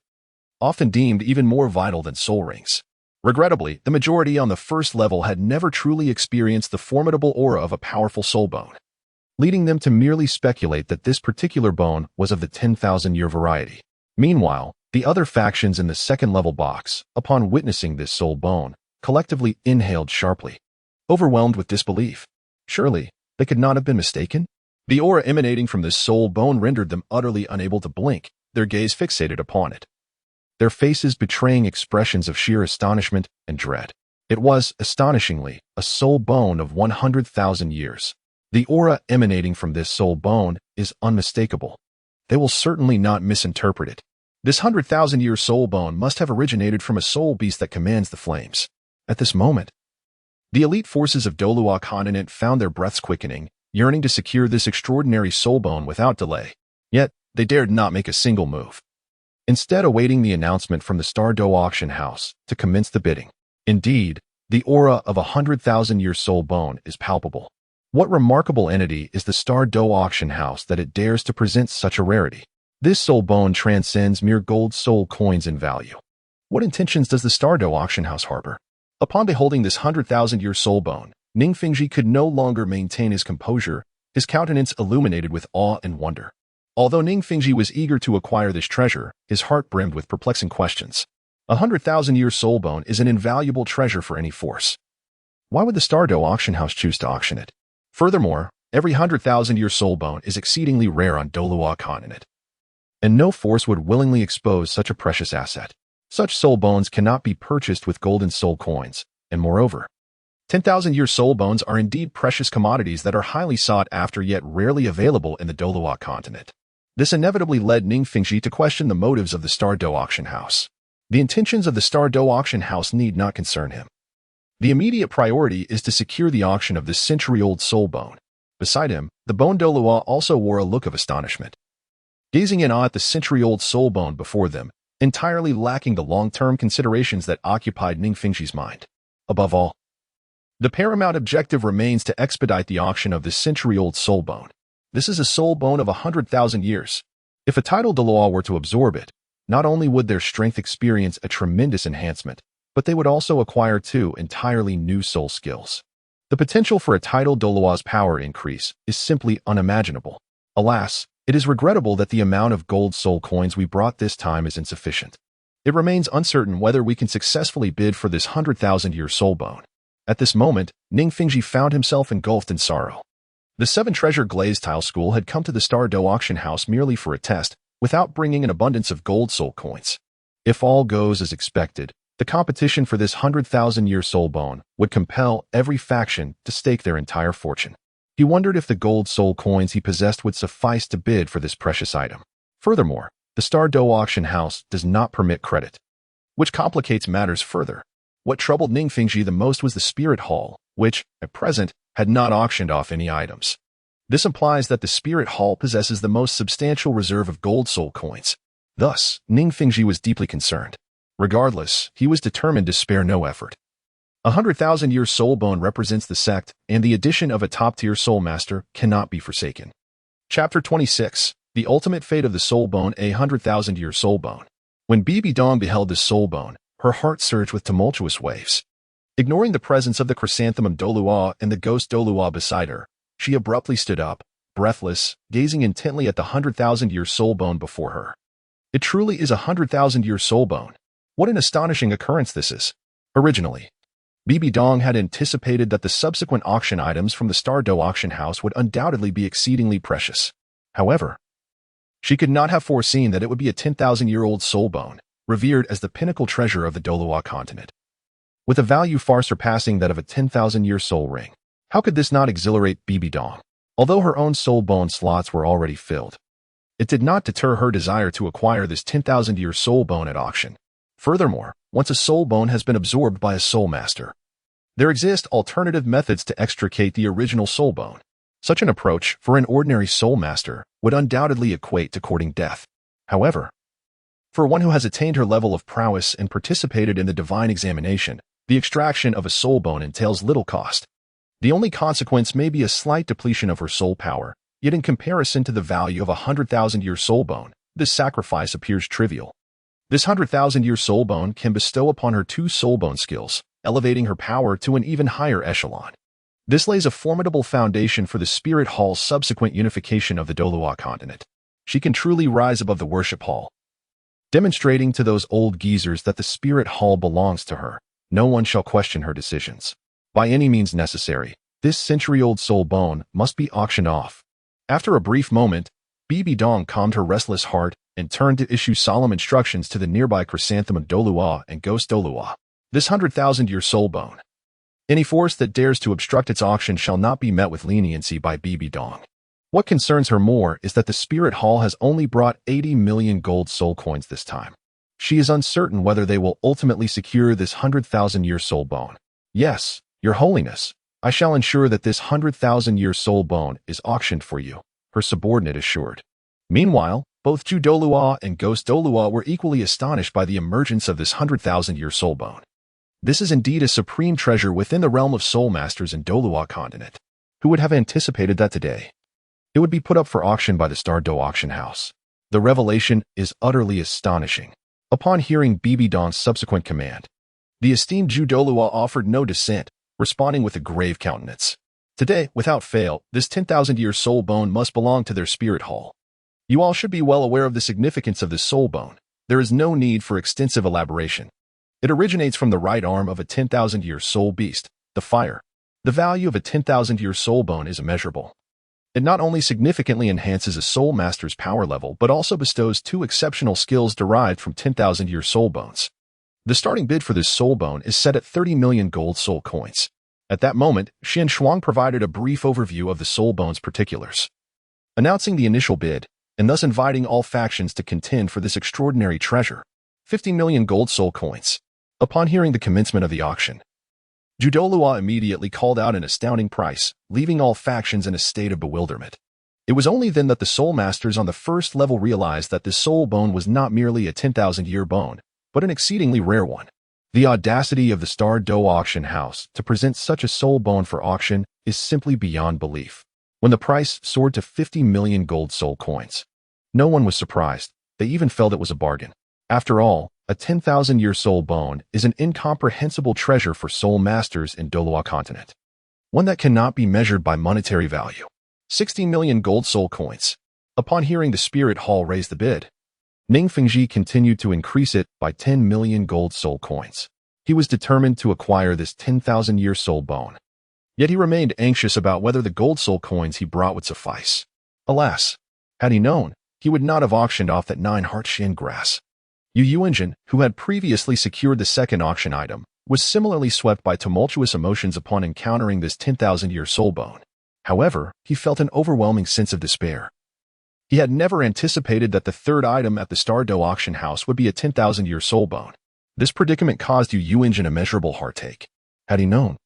often deemed even more vital than soul rings. Regrettably, the majority on the 1st level had never truly experienced the formidable aura of a powerful soul bone, leading them to merely speculate that this particular bone was of the 10,000-year variety. Meanwhile, the other factions in the 2nd level box, upon witnessing this soul bone, collectively inhaled sharply, overwhelmed with disbelief. Surely, they could not have been mistaken? The aura emanating from this soul bone rendered them utterly unable to blink, their gaze fixated upon it, their faces betraying expressions of sheer astonishment and dread. It was, astonishingly, a soul bone of 100,000 years. The aura emanating from this soul bone is unmistakable. They will certainly not misinterpret it. This 100,000-year soul bone must have originated from a soul beast that commands the flames. At this moment, the elite forces of Douluo Continent found their breaths quickening, yearning to secure this extraordinary soulbone without delay. Yet, they dared not make a single move, instead awaiting the announcement from the Star Dou Auction House to commence the bidding. Indeed, the aura of a 100,000-year soulbone is palpable. What remarkable entity is the Star Dou Auction House that it dares to present such a rarity? This soulbone transcends mere gold soul coins in value. What intentions does the Star Dou Auction House harbor? Upon beholding this 100,000-year soulbone, Ning Fengji could no longer maintain his composure, his countenance illuminated with awe and wonder. Although Ning Fingji was eager to acquire this treasure, his heart brimmed with perplexing questions. 100,000-year soul bone is an invaluable treasure for any force. Why would the Star Dou Auction House choose to auction it? Furthermore, every 100,000-year soul bone is exceedingly rare on Douluo Continent, and no force would willingly expose such a precious asset. Such soul bones cannot be purchased with golden soul coins, and moreover, 10,000-year soul bones are indeed precious commodities that are highly sought after yet rarely available in the Douluo Continent. This inevitably led Ning Fingji to question the motives of the Star Dou Auction House. The intentions of the Star Dou Auction House need not concern him. The immediate priority is to secure the auction of this century-old soul bone. Beside him, the Bone Douluo also wore a look of astonishment, gazing in awe at the century-old soul bone before them, entirely lacking the long-term considerations that occupied Ning Fingji's mind. Above all, the paramount objective remains to expedite the auction of this century-old soul bone. This is a soul bone of 100,000 years. If a tidal Douluo were to absorb it, not only would their strength experience a tremendous enhancement, but they would also acquire two entirely new soul skills. The potential for a tidal Douluo's power increase is simply unimaginable. Alas, it is regrettable that the amount of gold soul coins we brought this time is insufficient. It remains uncertain whether we can successfully bid for this 100,000-year soul bone. At this moment, Ning Fingji found himself engulfed in sorrow. The 7-treasure glaze tile school had come to the Star Dou Auction House merely for a test, without bringing an abundance of gold soul coins. If all goes as expected, the competition for this 100,000-year soul bone would compel every faction to stake their entire fortune. He wondered if the gold soul coins he possessed would suffice to bid for this precious item. Furthermore, the Star Dou Auction House does not permit credit, which complicates matters further. What troubled Ning Fingji the most was the Spirit Hall, which, at present, had not auctioned off any items. This implies that the Spirit Hall possesses the most substantial reserve of gold soul coins. Thus, Ning Fingji was deeply concerned. Regardless, he was determined to spare no effort. 100,000-year soul bone represents the sect, and the addition of a top-tier soul master cannot be forsaken. Chapter 26. The Ultimate Fate of the Soul Bone, a 100,000-year soul bone. When Bibi Dong beheld this soul bone, her heart surged with tumultuous waves. Ignoring the presence of the chrysanthemum Douluo and the ghost Douluo beside her, she abruptly stood up, breathless, gazing intently at the 100,000-year soul bone before her. It truly is a 100,000-year soul bone. What an astonishing occurrence this is. Originally, Bibi Dong had anticipated that the subsequent auction items from the Star Dou Auction House would undoubtedly be exceedingly precious. However, she could not have foreseen that it would be a 10,000-year-old soul bone, revered as the pinnacle treasure of the Douluo Continent, with a value far surpassing that of a 10,000-year soul ring. How could this not exhilarate Bibi Dong? Although her own soul bone slots were already filled, it did not deter her desire to acquire this 10,000-year soul bone at auction. Furthermore, once a soul bone has been absorbed by a soul master, there exist alternative methods to extricate the original soul bone. Such an approach, for an ordinary soul master, would undoubtedly equate to courting death. However, for one who has attained her level of prowess and participated in the divine examination, the extraction of a soul bone entails little cost. The only consequence may be a slight depletion of her soul power, yet in comparison to the value of a 100,000-year soul bone, this sacrifice appears trivial. This 100,000-year soul bone can bestow upon her 2 soul bone skills, elevating her power to an even higher echelon. This lays a formidable foundation for the Spirit Hall's subsequent unification of the Douluo Continent. She can truly rise above the worship hall, demonstrating to those old geezers that the Spirit Hall belongs to her. No one shall question her decisions. By any means necessary, this century-old soul bone must be auctioned off. After a brief moment, Bibi Dong calmed her restless heart and turned to issue solemn instructions to the nearby chrysanthemum Douluo and ghost Douluo. This 100,000-year soul bone. Any force that dares to obstruct its auction shall not be met with leniency by Bibi Dong. What concerns her more is that the Spirit Hall has only brought 80 million gold soul coins this time. She is uncertain whether they will ultimately secure this 100,000-year soul bone. Yes, Your Holiness, I shall ensure that this 100,000-year soul bone is auctioned for you, her subordinate assured. Meanwhile, both Ju Douluo and Ghost Douluo were equally astonished by the emergence of this 100,000-year soul bone. This is indeed a supreme treasure within the realm of soul masters in Douluo Continent. Who would have anticipated that today it would be put up for auction by the Star Dou Auction House? The revelation is utterly astonishing. Upon hearing Bibi Dong's subsequent command, the esteemed Ju Douluo offered no dissent, responding with a grave countenance. Today, without fail, this 10,000-year soul bone must belong to their Spirit Hall. You all should be well aware of the significance of this soul bone. There is no need for extensive elaboration. It originates from the right arm of a 10,000-year soul beast, the fire. The value of a 10,000-year soul bone is immeasurable. It not only significantly enhances a soul master's power level, but also bestows two exceptional skills derived from 10,000-year soul bones. The starting bid for this soul bone is set at 30 million gold soul coins. At that moment, Xin Shuang provided a brief overview of the soul bone's particulars, announcing the initial bid, and thus inviting all factions to contend for this extraordinary treasure, 50 million gold soul coins. Upon hearing the commencement of the auction, Douluo immediately called out an astounding price, leaving all factions in a state of bewilderment. It was only then that the soul masters on the first level realized that this soul bone was not merely a 10,000-year bone, but an exceedingly rare one. The audacity of the Star Dou Auction House to present such a soul bone for auction is simply beyond belief. When the price soared to 50 million gold soul coins, no one was surprised. They even felt it was a bargain. After all, a 10,000-year soul bone is an incomprehensible treasure for soul masters in Douluo Continent, one that cannot be measured by monetary value. 60 million gold soul coins. Upon hearing the Spirit Hall raise the bid, Ning Fengji continued to increase it by 10 million gold soul coins. He was determined to acquire this 10,000-year soul bone. Yet he remained anxious about whether the gold soul coins he brought would suffice. Alas, had he known, he would not have auctioned off that 9-heart shin grass. Yu Engine, who had previously secured the second auction item, was similarly swept by tumultuous emotions upon encountering this 10,000-year soul bone. However, he felt an overwhelming sense of despair. He had never anticipated that the third item at the Star Dou Auction House would be a 10,000-year soul bone. This predicament caused Yu Engine immeasurable heartache. Had he known,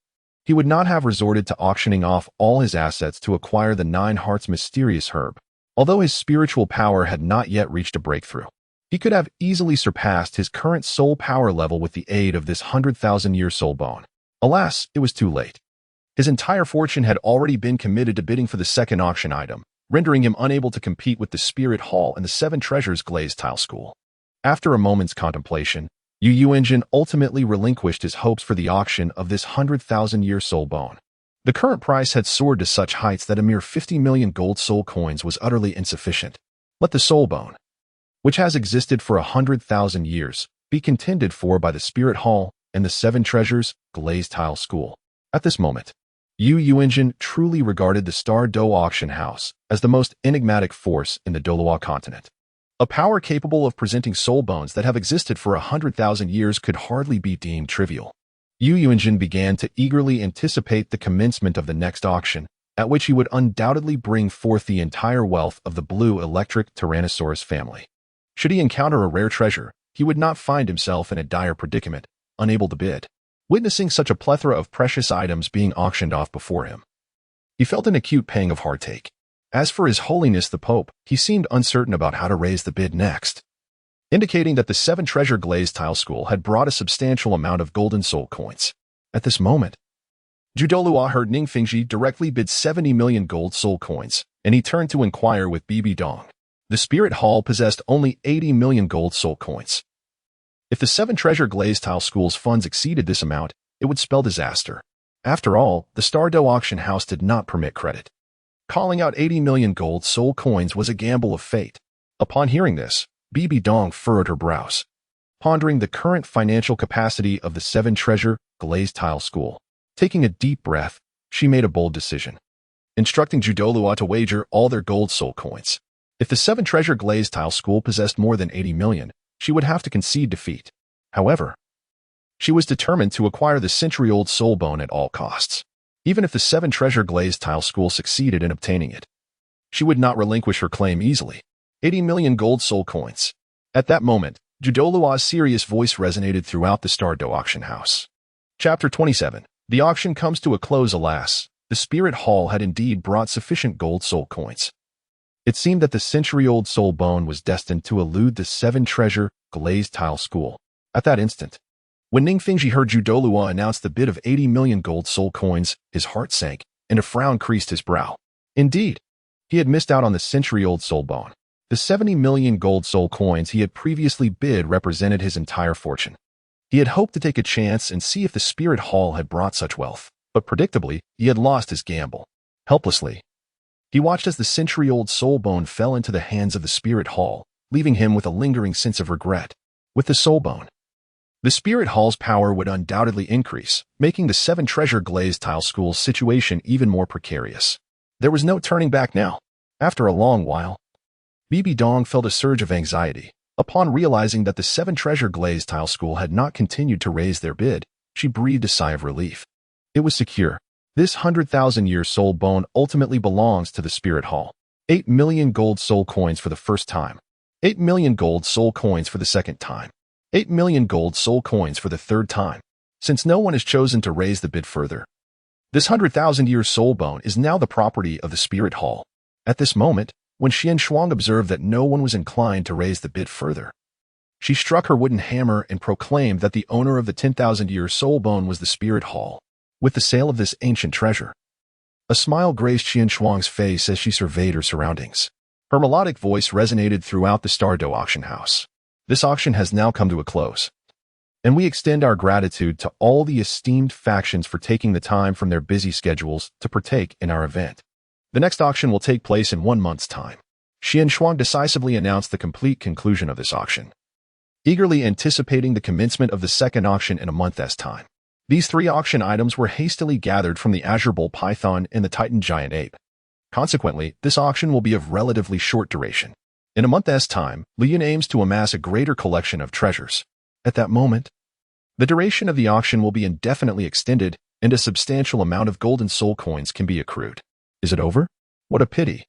he would not have resorted to auctioning off all his assets to acquire the 9 hearts mysterious herb. Although his spiritual power had not yet reached a breakthrough, he could have easily surpassed his current soul power level with the aid of this 100,000-year soul bone. Alas, it was too late. His entire fortune had already been committed to bidding for the second auction item, rendering him unable to compete with the Spirit Hall and the 7 Treasures Glazed Tile School. After a moment's contemplation, Yu Engine ultimately relinquished his hopes for the auction of this 100,000-year soul bone. The current price had soared to such heights that a mere 50 million gold soul coins was utterly insufficient. Let the soul bone, which has existed for 100,000 years, be contended for by the Spirit Hall and the 7 Treasures Glazed Tile School. At this moment, Yu Engine truly regarded the Star Dou Auction House as the most enigmatic force in the Douluo Continent. A power capable of presenting soul bones that have existed for 100,000 years could hardly be deemed trivial. Yu Engine began to eagerly anticipate the commencement of the next auction, at which he would undoubtedly bring forth the entire wealth of the blue electric Tyrannosaurus family. Should he encounter a rare treasure, he would not find himself in a dire predicament, unable to bid, witnessing such a plethora of precious items being auctioned off before him. He felt an acute pang of heartache. As for His Holiness the Pope, he seemed uncertain about how to raise the bid next, indicating that the 7 Treasure Glazed Tile School had brought a substantial amount of golden soul coins. At this moment, Douluo heard Ning Fengji directly bid 70 million gold soul coins, and he turned to inquire with Bibi Dong. The Spirit Hall possessed only 80 million gold soul coins. If the 7 Treasure Glazed Tile School's funds exceeded this amount, it would spell disaster. After all, the Star Dou Auction House did not permit credit. Calling out 80 million gold soul coins was a gamble of fate. Upon hearing this, Bibi Dong furrowed her brows, pondering the current financial capacity of the 7 Treasure Glazed Tile School. Taking a deep breath, she made a bold decision, instructing Douluo to wager all their gold soul coins. If the 7 Treasure Glazed Tile School possessed more than 80 million, she would have to concede defeat. However, she was determined to acquire the century-old soul bone at all costs. Even if the 7 Treasure Glazed Tile School succeeded in obtaining it, she would not relinquish her claim easily. 80 million gold soul coins. At that moment, Douluo's serious voice resonated throughout the Star Dou Auction House. Chapter 27. The auction comes to a close. Alas, the Spirit Hall had indeed brought sufficient gold soul coins. It seemed that the century-old soul bone was destined to elude the 7 Treasure Glazed Tile School. At that instant, when Ning Fengji heard Douluo announce the bid of 80 million gold soul coins, his heart sank, and a frown creased his brow. Indeed, he had missed out on the century-old soul bone. The 70 million gold soul coins he had previously bid represented his entire fortune. He had hoped to take a chance and see if the Spirit Hall had brought such wealth, but predictably, he had lost his gamble. Helplessly, He watched as the century-old soul bone fell into the hands of the spirit hall, leaving him with a lingering sense of regret. With the soul bone, the spirit hall's power would undoubtedly increase, making the 7 treasure glazed tile school's situation even more precarious. There was no turning back now. After a long while, Bibi Dong felt a surge of anxiety. Upon realizing that the 7 treasure glazed tile school had not continued to raise their bid, she breathed a sigh of relief. It was secure. This 100,000-year soul bone ultimately belongs to the spirit hall. 8 million gold soul coins for the first time. 8 million gold soul coins for the second time. 8 million gold soul coins for the third time. Since no one has chosen to raise the bid further, this 100,000-year soul bone is now the property of the spirit hall. At this moment, when Xian Shuang observed that no one was inclined to raise the bid further, she struck her wooden hammer and proclaimed that the owner of the 10,000-year soul bone was the spirit hall. With the sale of this ancient treasure, a smile graced Xian Shuang's face as she surveyed her surroundings. Her melodic voice resonated throughout the Star Dou Auction House. This auction has now come to a close, and we extend our gratitude to all the esteemed factions for taking the time from their busy schedules to partake in our event. The next auction will take place in 1 month's time. Xian Shuang decisively announced the complete conclusion of this auction, eagerly anticipating the commencement of the second auction in a month's time. These 3 auction items were hastily gathered from the Azure Bull Python and the Titan Giant Ape. Consequently, this auction will be of relatively short duration. In a month's time, Liu Yun aims to amass a greater collection of treasures. At that moment, the duration of the auction will be indefinitely extended, and a substantial amount of golden soul coins can be accrued. Is it over? What a pity.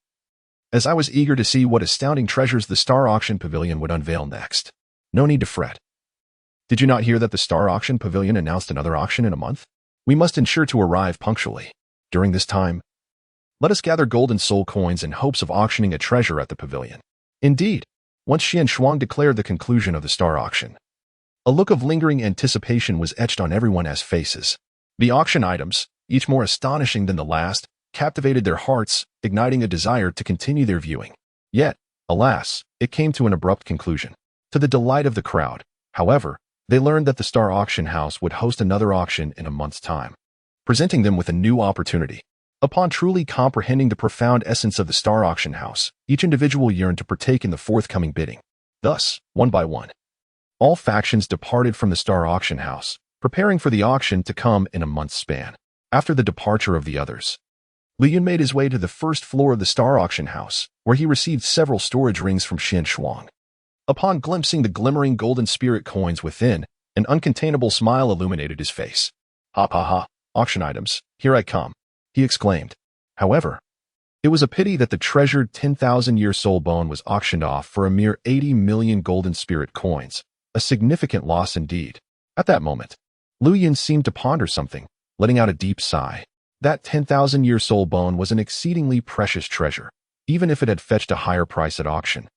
As I was eager to see what astounding treasures the Star Auction Pavilion would unveil next. No need to fret. Did you not hear that the Star Auction Pavilion announced another auction in a month? We must ensure to arrive punctually. During this time, let us gather golden soul coins in hopes of auctioning a treasure at the pavilion. Indeed, once Xian Shuang declared the conclusion of the Star Auction, a look of lingering anticipation was etched on everyone's faces. The auction items, each more astonishing than the last, captivated their hearts, igniting a desire to continue their viewing. Yet, alas, it came to an abrupt conclusion. To the delight of the crowd, however, they learned that the Star Auction House would host another auction in a month's time, presenting them with a new opportunity. Upon truly comprehending the profound essence of the Star Auction House, each individual yearned to partake in the forthcoming bidding. Thus, one by one, all factions departed from the Star Auction House, preparing for the auction to come in a month's span. After the departure of the others, Liu Yun made his way to the first floor of the Star Auction House, where he received several storage rings from Xian Shuang. Upon glimpsing the glimmering golden spirit coins within, an uncontainable smile illuminated his face. Ha ha ha, auction items, here I come, he exclaimed. However, it was a pity that the treasured 10,000-year soul bone was auctioned off for a mere 80 million golden spirit coins, a significant loss indeed. At that moment, Liu Yun seemed to ponder something, letting out a deep sigh. That 10,000-year soul bone was an exceedingly precious treasure. Even if it had fetched a higher price at auction,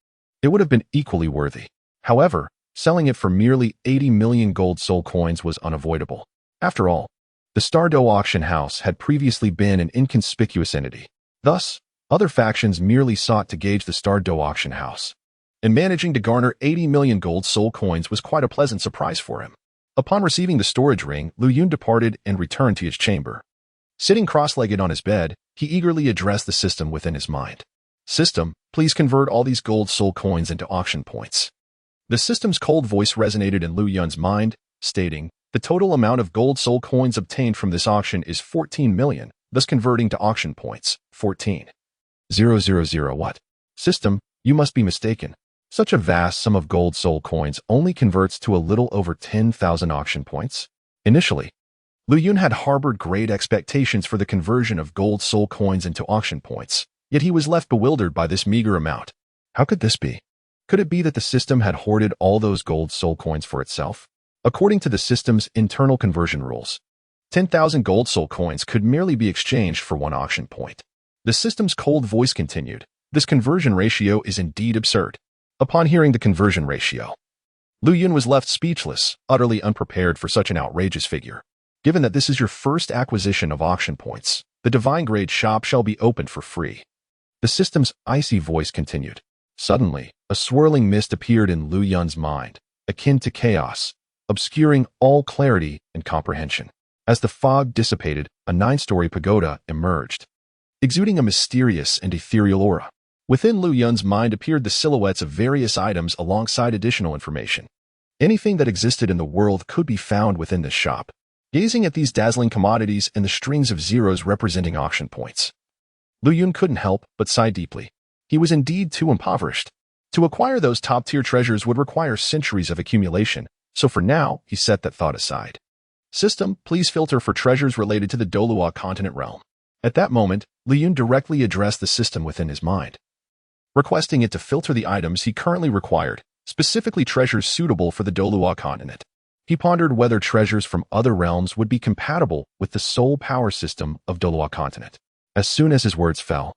it would have been equally worthy. However, selling it for merely 80 million gold soul coins was unavoidable. After all, the Star Dou Auction House had previously been an inconspicuous entity. Thus, other factions merely sought to gauge the Star Dou Auction House, and managing to garner 80 million gold soul coins was quite a pleasant surprise for him. Upon receiving the storage ring, Liu Yun departed and returned to his chamber. Sitting cross-legged on his bed, he eagerly addressed the system within his mind. System, please convert all these gold soul coins into auction points. The system's cold voice resonated in Liu Yun's mind, stating, the total amount of gold soul coins obtained from this auction is 14 million, thus converting to auction points, 14,000 what? System, you must be mistaken. Such a vast sum of gold soul coins only converts to a little over 10,000 auction points. Initially, Liu Yun had harbored great expectations for the conversion of gold soul coins into auction points, yet he was left bewildered by this meager amount. How could this be? Could it be that the system had hoarded all those gold soul coins for itself? According to the system's internal conversion rules, 10,000 gold soul coins could merely be exchanged for 1 auction point. The system's cold voice continued, this conversion ratio is indeed absurd. Upon hearing the conversion ratio, Liu Yun was left speechless, utterly unprepared for such an outrageous figure. Given that this is your first acquisition of auction points, the divine grade shop shall be opened for free. The system's icy voice continued. Suddenly, a swirling mist appeared in Liu Yun's mind, akin to chaos, obscuring all clarity and comprehension. As the fog dissipated, a 9-story pagoda emerged. exuding a mysterious and ethereal aura. Within Lu Yun's mind appeared the silhouettes of various items alongside additional information. Anything that existed in the world could be found within this shop. Gazing at these dazzling commodities and the strings of zeros representing auction points, Lu Yun couldn't help but sigh deeply. He was indeed too impoverished. To acquire those top-tier treasures would require centuries of accumulation, so for now, he set that thought aside. System, please filter for treasures related to the Douluo Continent realm. At that moment, Lu Yun directly addressed the system within his mind, requesting it to filter the items he currently required, specifically treasures suitable for the Douluo Continent. He pondered whether treasures from other realms would be compatible with the sole power system of Douluo Continent. As soon as his words fell,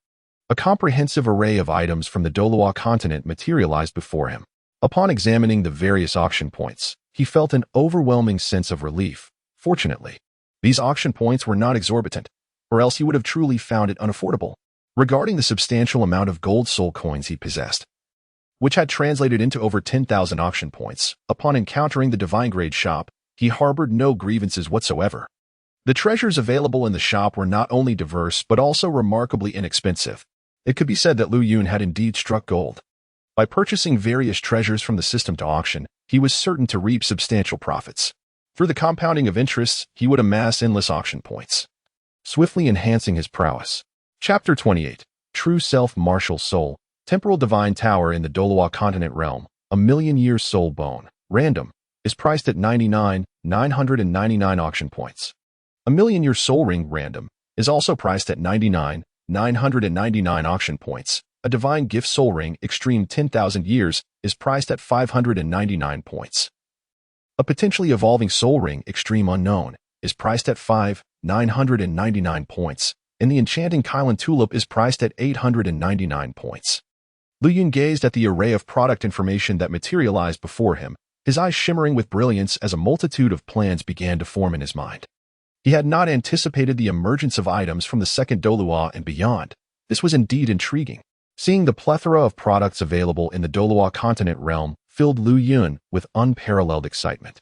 a comprehensive array of items from the Douluo Continent materialized before him. Upon examining the various auction points, he felt an overwhelming sense of relief. Fortunately, these auction points were not exorbitant, or else he would have truly found it unaffordable. Regarding the substantial amount of gold soul coins he possessed, which had translated into over 10,000 auction points, upon encountering the divine grade shop, he harbored no grievances whatsoever. The treasures available in the shop were not only diverse but also remarkably inexpensive. It could be said that Lu Yun had indeed struck gold. By purchasing various treasures from the system to auction, he was certain to reap substantial profits. Through the compounding of interests, he would amass endless auction points, swiftly enhancing his prowess. Chapter 28. True Self Martial Soul. Temporal Divine Tower in the Douluo Continent realm. A million-year soul bone. Random. Is priced at 99,999 auction points. A million-year soul ring. Random. Is also priced at 99,999 auction points. A divine gift soul ring. Extreme 10,000 years. Is priced at 599 points. A potentially evolving soul ring. Extreme unknown. Is priced at 5,999 points. And the enchanting Kylan tulip is priced at 899 points. Lu Yun gazed at the array of product information that materialized before him, his eyes shimmering with brilliance as a multitude of plans began to form in his mind. He had not anticipated the emergence of items from the second Douluo and beyond. This was indeed intriguing. Seeing the plethora of products available in the Douluo Continent realm filled Lu Yun with unparalleled excitement.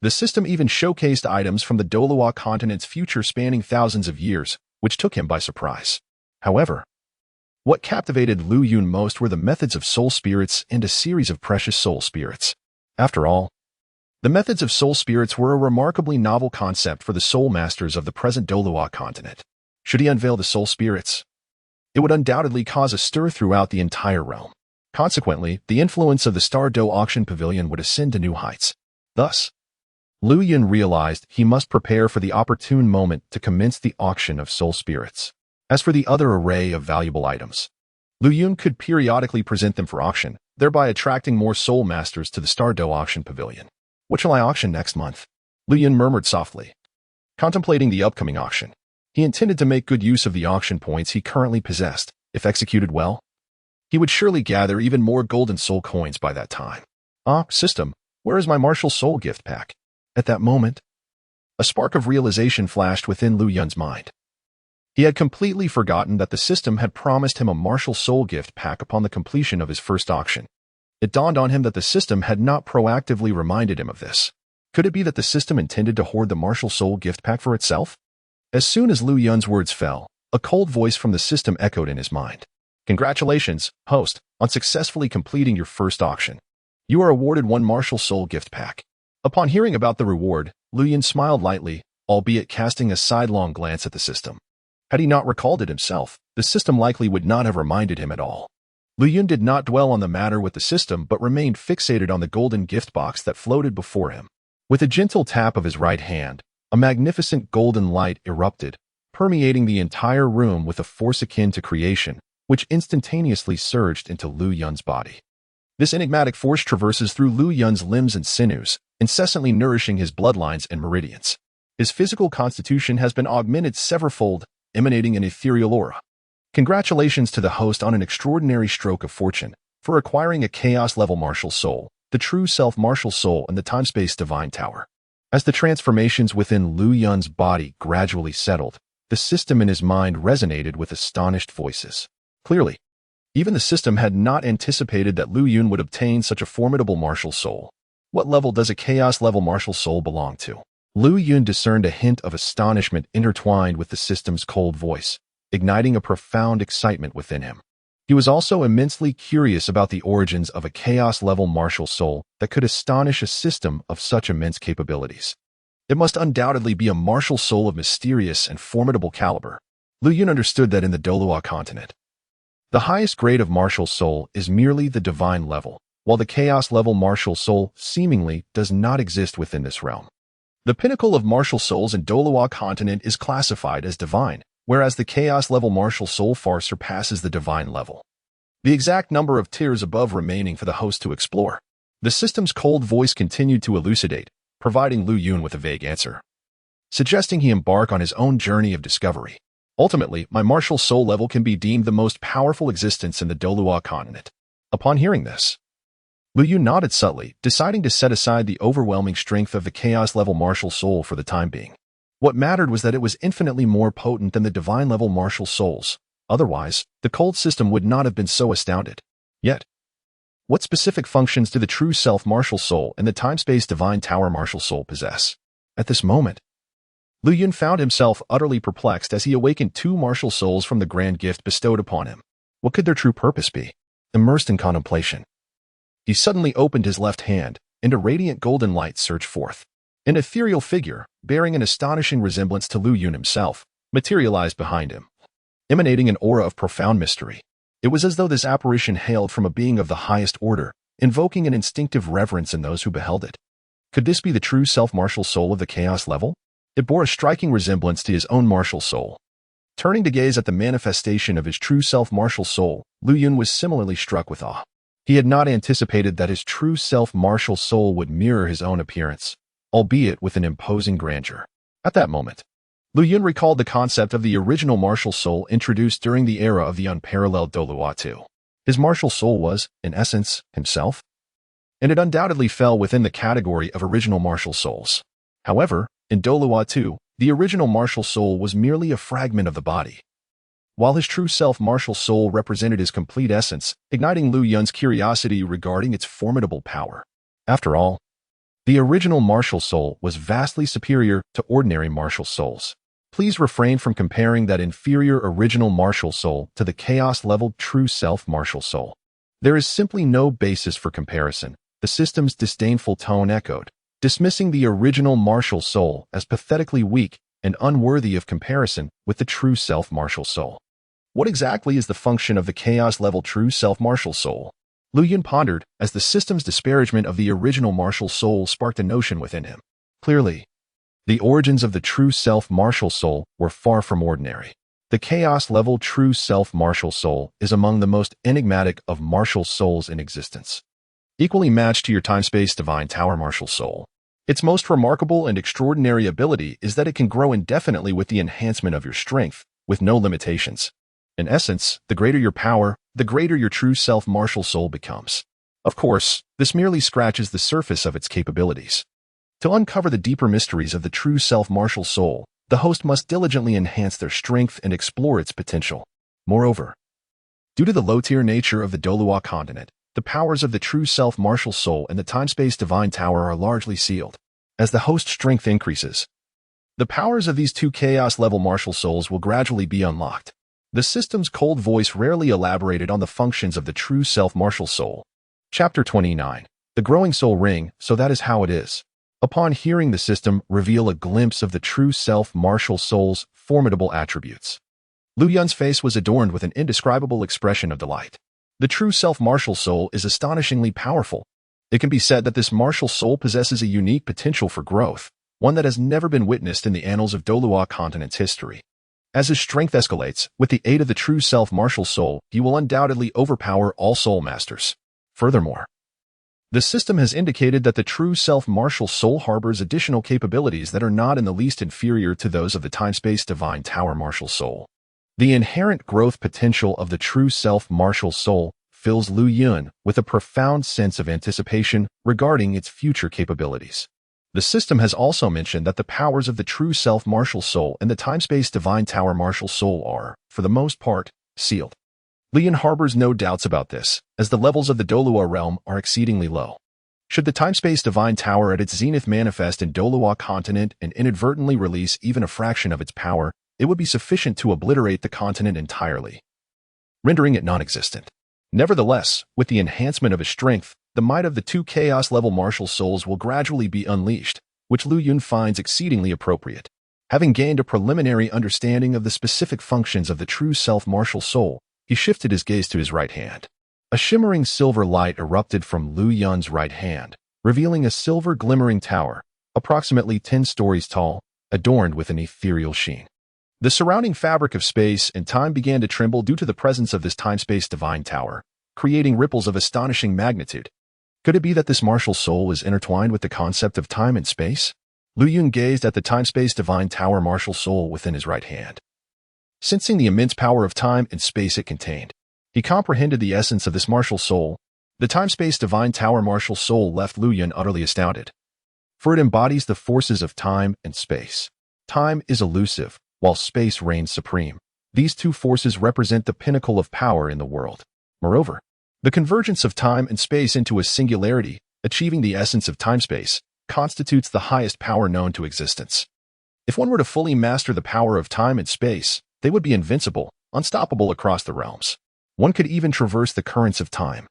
The system even showcased items from the Douluo Continent's future spanning thousands of years, which took him by surprise. However, what captivated Lu Yun most were the methods of soul spirits and a series of precious soul spirits. After all, the methods of soul spirits were a remarkably novel concept for the soul masters of the present Douluo Continent. Should he unveil the soul spirits, it would undoubtedly cause a stir throughout the entire realm. Consequently, the influence of the Star Dou Auction Pavilion would ascend to new heights. Thus, Lu Yun realized he must prepare for the opportune moment to commence the auction of soul spirits. As for the other array of valuable items, Lu Yun could periodically present them for auction, thereby attracting more soul masters to the Star Dou Auction Pavilion. What shall I auction next month? Lu Yun murmured softly, contemplating the upcoming auction. He intended to make good use of the auction points he currently possessed. If executed well, he would surely gather even more golden soul coins by that time. System, where is my martial soul gift pack? At that moment, a spark of realization flashed within Lu Yun's mind. He had completely forgotten that the system had promised him a martial soul gift pack upon the completion of his first auction. It dawned on him that the system had not proactively reminded him of this. Could it be that the system intended to hoard the martial soul gift pack for itself? As soon as Lu Yun's words fell, a cold voice from the system echoed in his mind. Congratulations, host, on successfully completing your first auction. You are awarded one martial soul gift pack. Upon hearing about the reward, Lu Yun smiled lightly, albeit casting a sidelong glance at the system. Had he not recalled it himself, the system likely would not have reminded him at all. Lu Yun did not dwell on the matter with the system but remained fixated on the golden gift box that floated before him. With a gentle tap of his right hand, a magnificent golden light erupted, permeating the entire room with a force akin to creation, which instantaneously surged into Lu Yun's body. This enigmatic force traverses through Lu Yun's limbs and sinews, incessantly nourishing his bloodlines and meridians. His physical constitution has been augmented severalfold, emanating an ethereal aura. Congratulations to the host on an extraordinary stroke of fortune for acquiring a chaos-level martial soul, the true self martial soul in the time-space divine tower. As the transformations within Lu Yun's body gradually settled, the system in his mind resonated with astonished voices. Clearly, even the system had not anticipated that Lu Yun would obtain such a formidable martial soul. What level does a chaos-level martial soul belong to? Lu Yun discerned a hint of astonishment intertwined with the system's cold voice. igniting a profound excitement within him. He was also immensely curious about the origins of a chaos-level martial soul that could astonish a system of such immense capabilities. It must undoubtedly be a martial soul of mysterious and formidable caliber. Lu Yun understood that in the Douluo Continent, the highest grade of martial soul is merely the divine level, while the chaos-level martial soul seemingly does not exist within this realm. The pinnacle of martial souls in Douluo Continent is classified as divine, whereas the chaos-level martial soul far surpasses the divine level. The exact number of tiers above remaining for the host to explore. The system's cold voice continued to elucidate, providing Lu Yun with a vague answer, suggesting he embark on his own journey of discovery. Ultimately, my martial soul level can be deemed the most powerful existence in the Douluo Continent. Upon hearing this, Lu Yun nodded subtly, deciding to set aside the overwhelming strength of the chaos-level martial soul for the time being. What mattered was that it was infinitely more potent than the divine-level martial souls. Otherwise, the cold system would not have been so astounded. Yet, what specific functions do the true self martial soul and the time-space divine tower martial soul possess? At this moment, Lu Yun found himself utterly perplexed as he awakened two martial souls from the grand gift bestowed upon him. What could their true purpose be? Immersed in contemplation, he suddenly opened his left hand, and a radiant golden light surged forth. An ethereal figure, bearing an astonishing resemblance to Lu Yun himself, materialized behind him, emanating an aura of profound mystery. It was as though this apparition hailed from a being of the highest order, invoking an instinctive reverence in those who beheld it. Could this be the true self-martial soul of the chaos level? It bore a striking resemblance to his own martial soul. Turning to gaze at the manifestation of his true self-martial soul, Lu Yun was similarly struck with awe. He had not anticipated that his true self-martial soul would mirror his own appearance, albeit with an imposing grandeur. At that moment, Lu Yun recalled the concept of the original martial soul introduced during the era of the unparalleled Douluo II. His martial soul was, in essence, himself, and it undoubtedly fell within the category of original martial souls. However, in Douluo II, the original martial soul was merely a fragment of the body, while his true self-martial soul represented his complete essence, igniting Lu Yun's curiosity regarding its formidable power. After all, the original martial soul was vastly superior to ordinary martial souls. Please refrain from comparing that inferior original martial soul to the chaos-level true self-martial soul. There is simply no basis for comparison, the system's disdainful tone echoed, dismissing the original martial soul as pathetically weak and unworthy of comparison with the true self-martial soul. What exactly is the function of the chaos-level true self-martial soul? Lu Yun pondered as the system's disparagement of the original martial soul sparked a notion within him. Clearly, the origins of the true self-martial soul were far from ordinary. The chaos-level true self-martial soul is among the most enigmatic of martial souls in existence, equally matched to your time-space divine tower martial soul. Its most remarkable and extraordinary ability is that it can grow indefinitely with the enhancement of your strength, with no limitations. In essence, the greater your power, the greater your true self-martial soul becomes. Of course, this merely scratches the surface of its capabilities. To uncover the deeper mysteries of the true self-martial soul, the host must diligently enhance their strength and explore its potential. Moreover, due to the low-tier nature of the Douluo Continent, the powers of the true self-martial soul and the time-space divine tower are largely sealed. As the host's strength increases, the powers of these two chaos-level martial souls will gradually be unlocked. The system's cold voice rarely elaborated on the functions of the true self-martial soul. Chapter 29. The Growing Soul Ring, so that is how it is. Upon hearing the system reveal a glimpse of the true self-martial soul's formidable attributes, Lu Yun's face was adorned with an indescribable expression of delight. The true self-martial soul is astonishingly powerful. It can be said that this martial soul possesses a unique potential for growth, one that has never been witnessed in the annals of Douluo Continent's history. As his strength escalates, with the aid of the true self-martial soul, he will undoubtedly overpower all soul masters. Furthermore, the system has indicated that the true self-martial soul harbors additional capabilities that are not in the least inferior to those of the time-space divine tower martial soul. The inherent growth potential of the true self-martial soul fills Lu Yun with a profound sense of anticipation regarding its future capabilities. The system has also mentioned that the powers of the true self-martial soul and the time-space divine tower martial soul are, for the most part, sealed. Lu Yun harbors no doubts about this, as the levels of the Douluo realm are exceedingly low. Should the time-space divine tower at its zenith manifest in Douluo Continent and inadvertently release even a fraction of its power, it would be sufficient to obliterate the continent entirely, rendering it non-existent. Nevertheless, with the enhancement of his strength, the might of the two Chaos-level martial souls will gradually be unleashed, which Lu Yun finds exceedingly appropriate. Having gained a preliminary understanding of the specific functions of the true self martial soul, he shifted his gaze to his right hand. A shimmering silver light erupted from Lu Yun's right hand, revealing a silver glimmering tower, approximately 10 stories tall, adorned with an ethereal sheen. The surrounding fabric of space and time began to tremble due to the presence of this time-space divine tower, creating ripples of astonishing magnitude. Could it be that this martial soul is intertwined with the concept of time and space? Lu Yun gazed at the time-space divine tower martial soul within his right hand. Sensing the immense power of time and space it contained, he comprehended the essence of this martial soul. The time-space divine tower martial soul left Lu Yun utterly astounded, for it embodies the forces of time and space. Time is elusive, while space reigns supreme. These two forces represent the pinnacle of power in the world. Moreover, the convergence of time and space into a singularity, achieving the essence of time-space, constitutes the highest power known to existence. If one were to fully master the power of time and space, they would be invincible, unstoppable across the realms. One could even traverse the currents of time,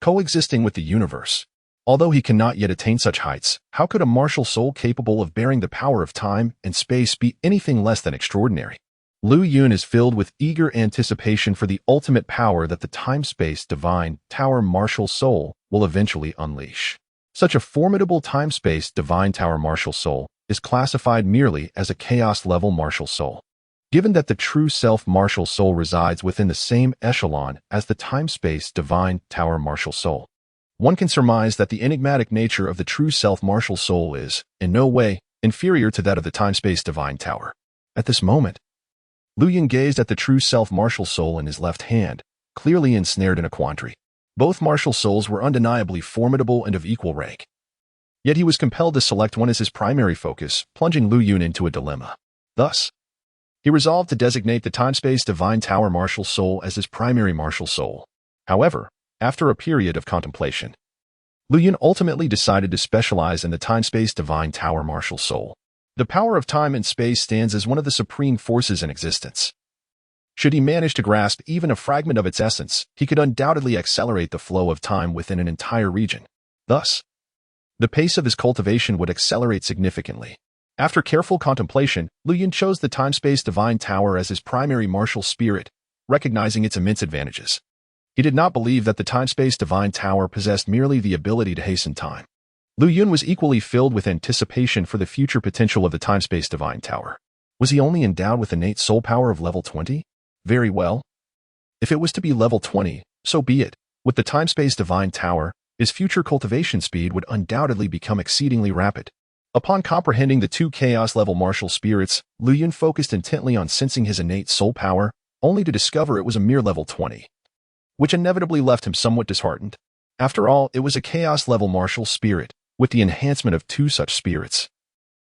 coexisting with the universe. Although he cannot yet attain such heights, how could a martial soul capable of bearing the power of time and space be anything less than extraordinary? Lu Yun is filled with eager anticipation for the ultimate power that the time-space divine tower martial soul will eventually unleash. Such a formidable time-space divine tower martial soul is classified merely as a chaos-level martial soul. Given that the true self martial soul resides within the same echelon as the time-space divine tower martial soul, one can surmise that the enigmatic nature of the true self martial soul is, in no way, inferior to that of the time-space divine tower. At this moment, Lu Yun gazed at the true self martial soul in his left hand, clearly ensnared in a quandary. Both martial souls were undeniably formidable and of equal rank. Yet he was compelled to select one as his primary focus, plunging Lu Yun into a dilemma. Thus, he resolved to designate the time-space divine tower martial soul as his primary martial soul. However, after a period of contemplation, Lu Yun ultimately decided to specialize in the time-space divine tower martial soul. The power of time and space stands as one of the supreme forces in existence. Should he manage to grasp even a fragment of its essence, he could undoubtedly accelerate the flow of time within an entire region. Thus, the pace of his cultivation would accelerate significantly. After careful contemplation, Lu Yun chose the time-space divine tower as his primary martial spirit, recognizing its immense advantages. He did not believe that the time-space divine tower possessed merely the ability to hasten time. Lu Yun was equally filled with anticipation for the future potential of the time-space divine tower. Was he only endowed with innate soul power of level 20? Very well. If it was to be level 20, so be it. With the time-space divine tower, his future cultivation speed would undoubtedly become exceedingly rapid. Upon comprehending the two chaos-level martial spirits, Lu Yun focused intently on sensing his innate soul power, only to discover it was a mere level 20, which inevitably left him somewhat disheartened. After all, it was a chaos-level martial spirit, with the enhancement of two such spirits.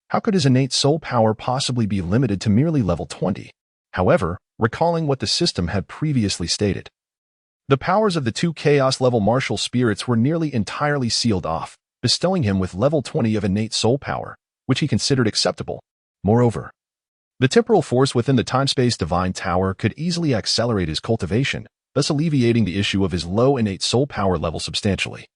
How could his innate soul power possibly be limited to merely level 20? However, recalling what the system had previously stated, the powers of the two chaos-level martial spirits were nearly entirely sealed off, bestowing him with level 20 of innate soul power, which he considered acceptable. Moreover, the temporal force within the time-space divine tower could easily accelerate his cultivation, thus alleviating the issue of his low innate soul power level substantially.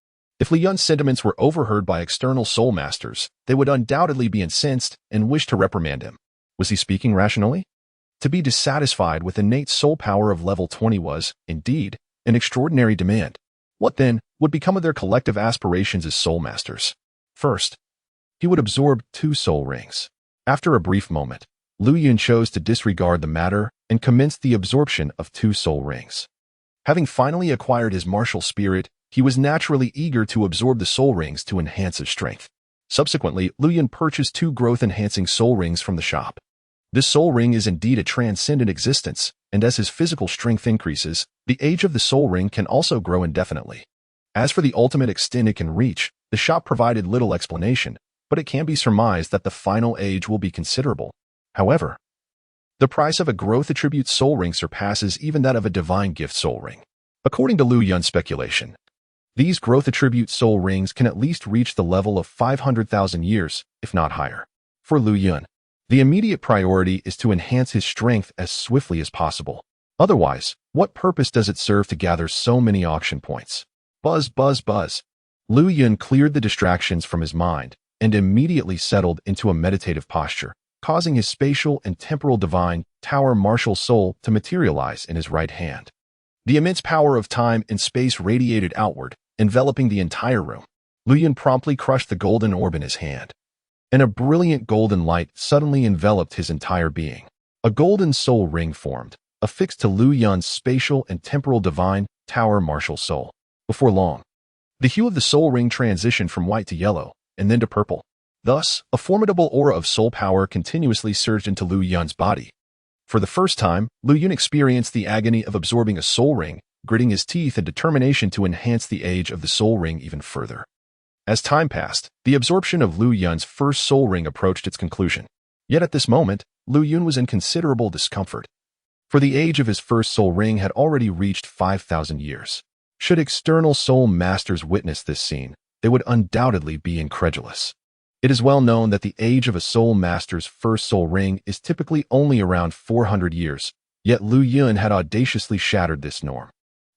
If Lu Yun's sentiments were overheard by external soul masters, they would undoubtedly be incensed and wish to reprimand him. Was he speaking rationally? To be dissatisfied with innate soul power of level 20 was, indeed, an extraordinary demand. What then would become of their collective aspirations as soul masters? First, he would absorb 2 soul rings. After a brief moment, Lu Yun chose to disregard the matter and commenced the absorption of 2 soul rings. Having finally acquired his martial spirit, he was naturally eager to absorb the soul rings to enhance his strength. Subsequently, Lu Yun purchased 2 growth-enhancing soul rings from the shop. This soul ring is indeed a transcendent existence, and as his physical strength increases, the age of the soul ring can also grow indefinitely. As for the ultimate extent it can reach, the shop provided little explanation, but it can be surmised that the final age will be considerable. However, the price of a growth attribute soul ring surpasses even that of a divine gift soul ring. According to Lu Yun's speculation, these growth attribute soul rings can at least reach the level of 500,000 years, if not higher. For Lu Yun, The immediate priority is to enhance his strength as swiftly as possible. Otherwise, what purpose does it serve to gather so many auction points? Buzz, buzz, buzz. Lu Yun cleared the distractions from his mind and immediately settled into a meditative posture, causing his spatial and temporal divine tower martial soul to materialize in his right hand. The immense power of time and space radiated outward, enveloping the entire room. Lu Yun promptly crushed the golden orb in his hand, and a brilliant golden light suddenly enveloped his entire being. A golden soul ring formed, affixed to Lu Yun's spatial and temporal divine tower martial soul. Before long, the hue of the soul ring transitioned from white to yellow, and then to purple. Thus, a formidable aura of soul power continuously surged into Lu Yun's body. For the first time, Lu Yun experienced the agony of absorbing a soul ring, gritting his teeth in determination to enhance the age of the soul ring even further. As time passed, the absorption of Lu Yun's first soul ring approached its conclusion. Yet at this moment, Lu Yun was in considerable discomfort, for the age of his first soul ring had already reached 5,000 years. Should external soul masters witness this scene, they would undoubtedly be incredulous. It is well known that the age of a soul master's first soul ring is typically only around 400 years, yet Lu Yun had audaciously shattered this norm.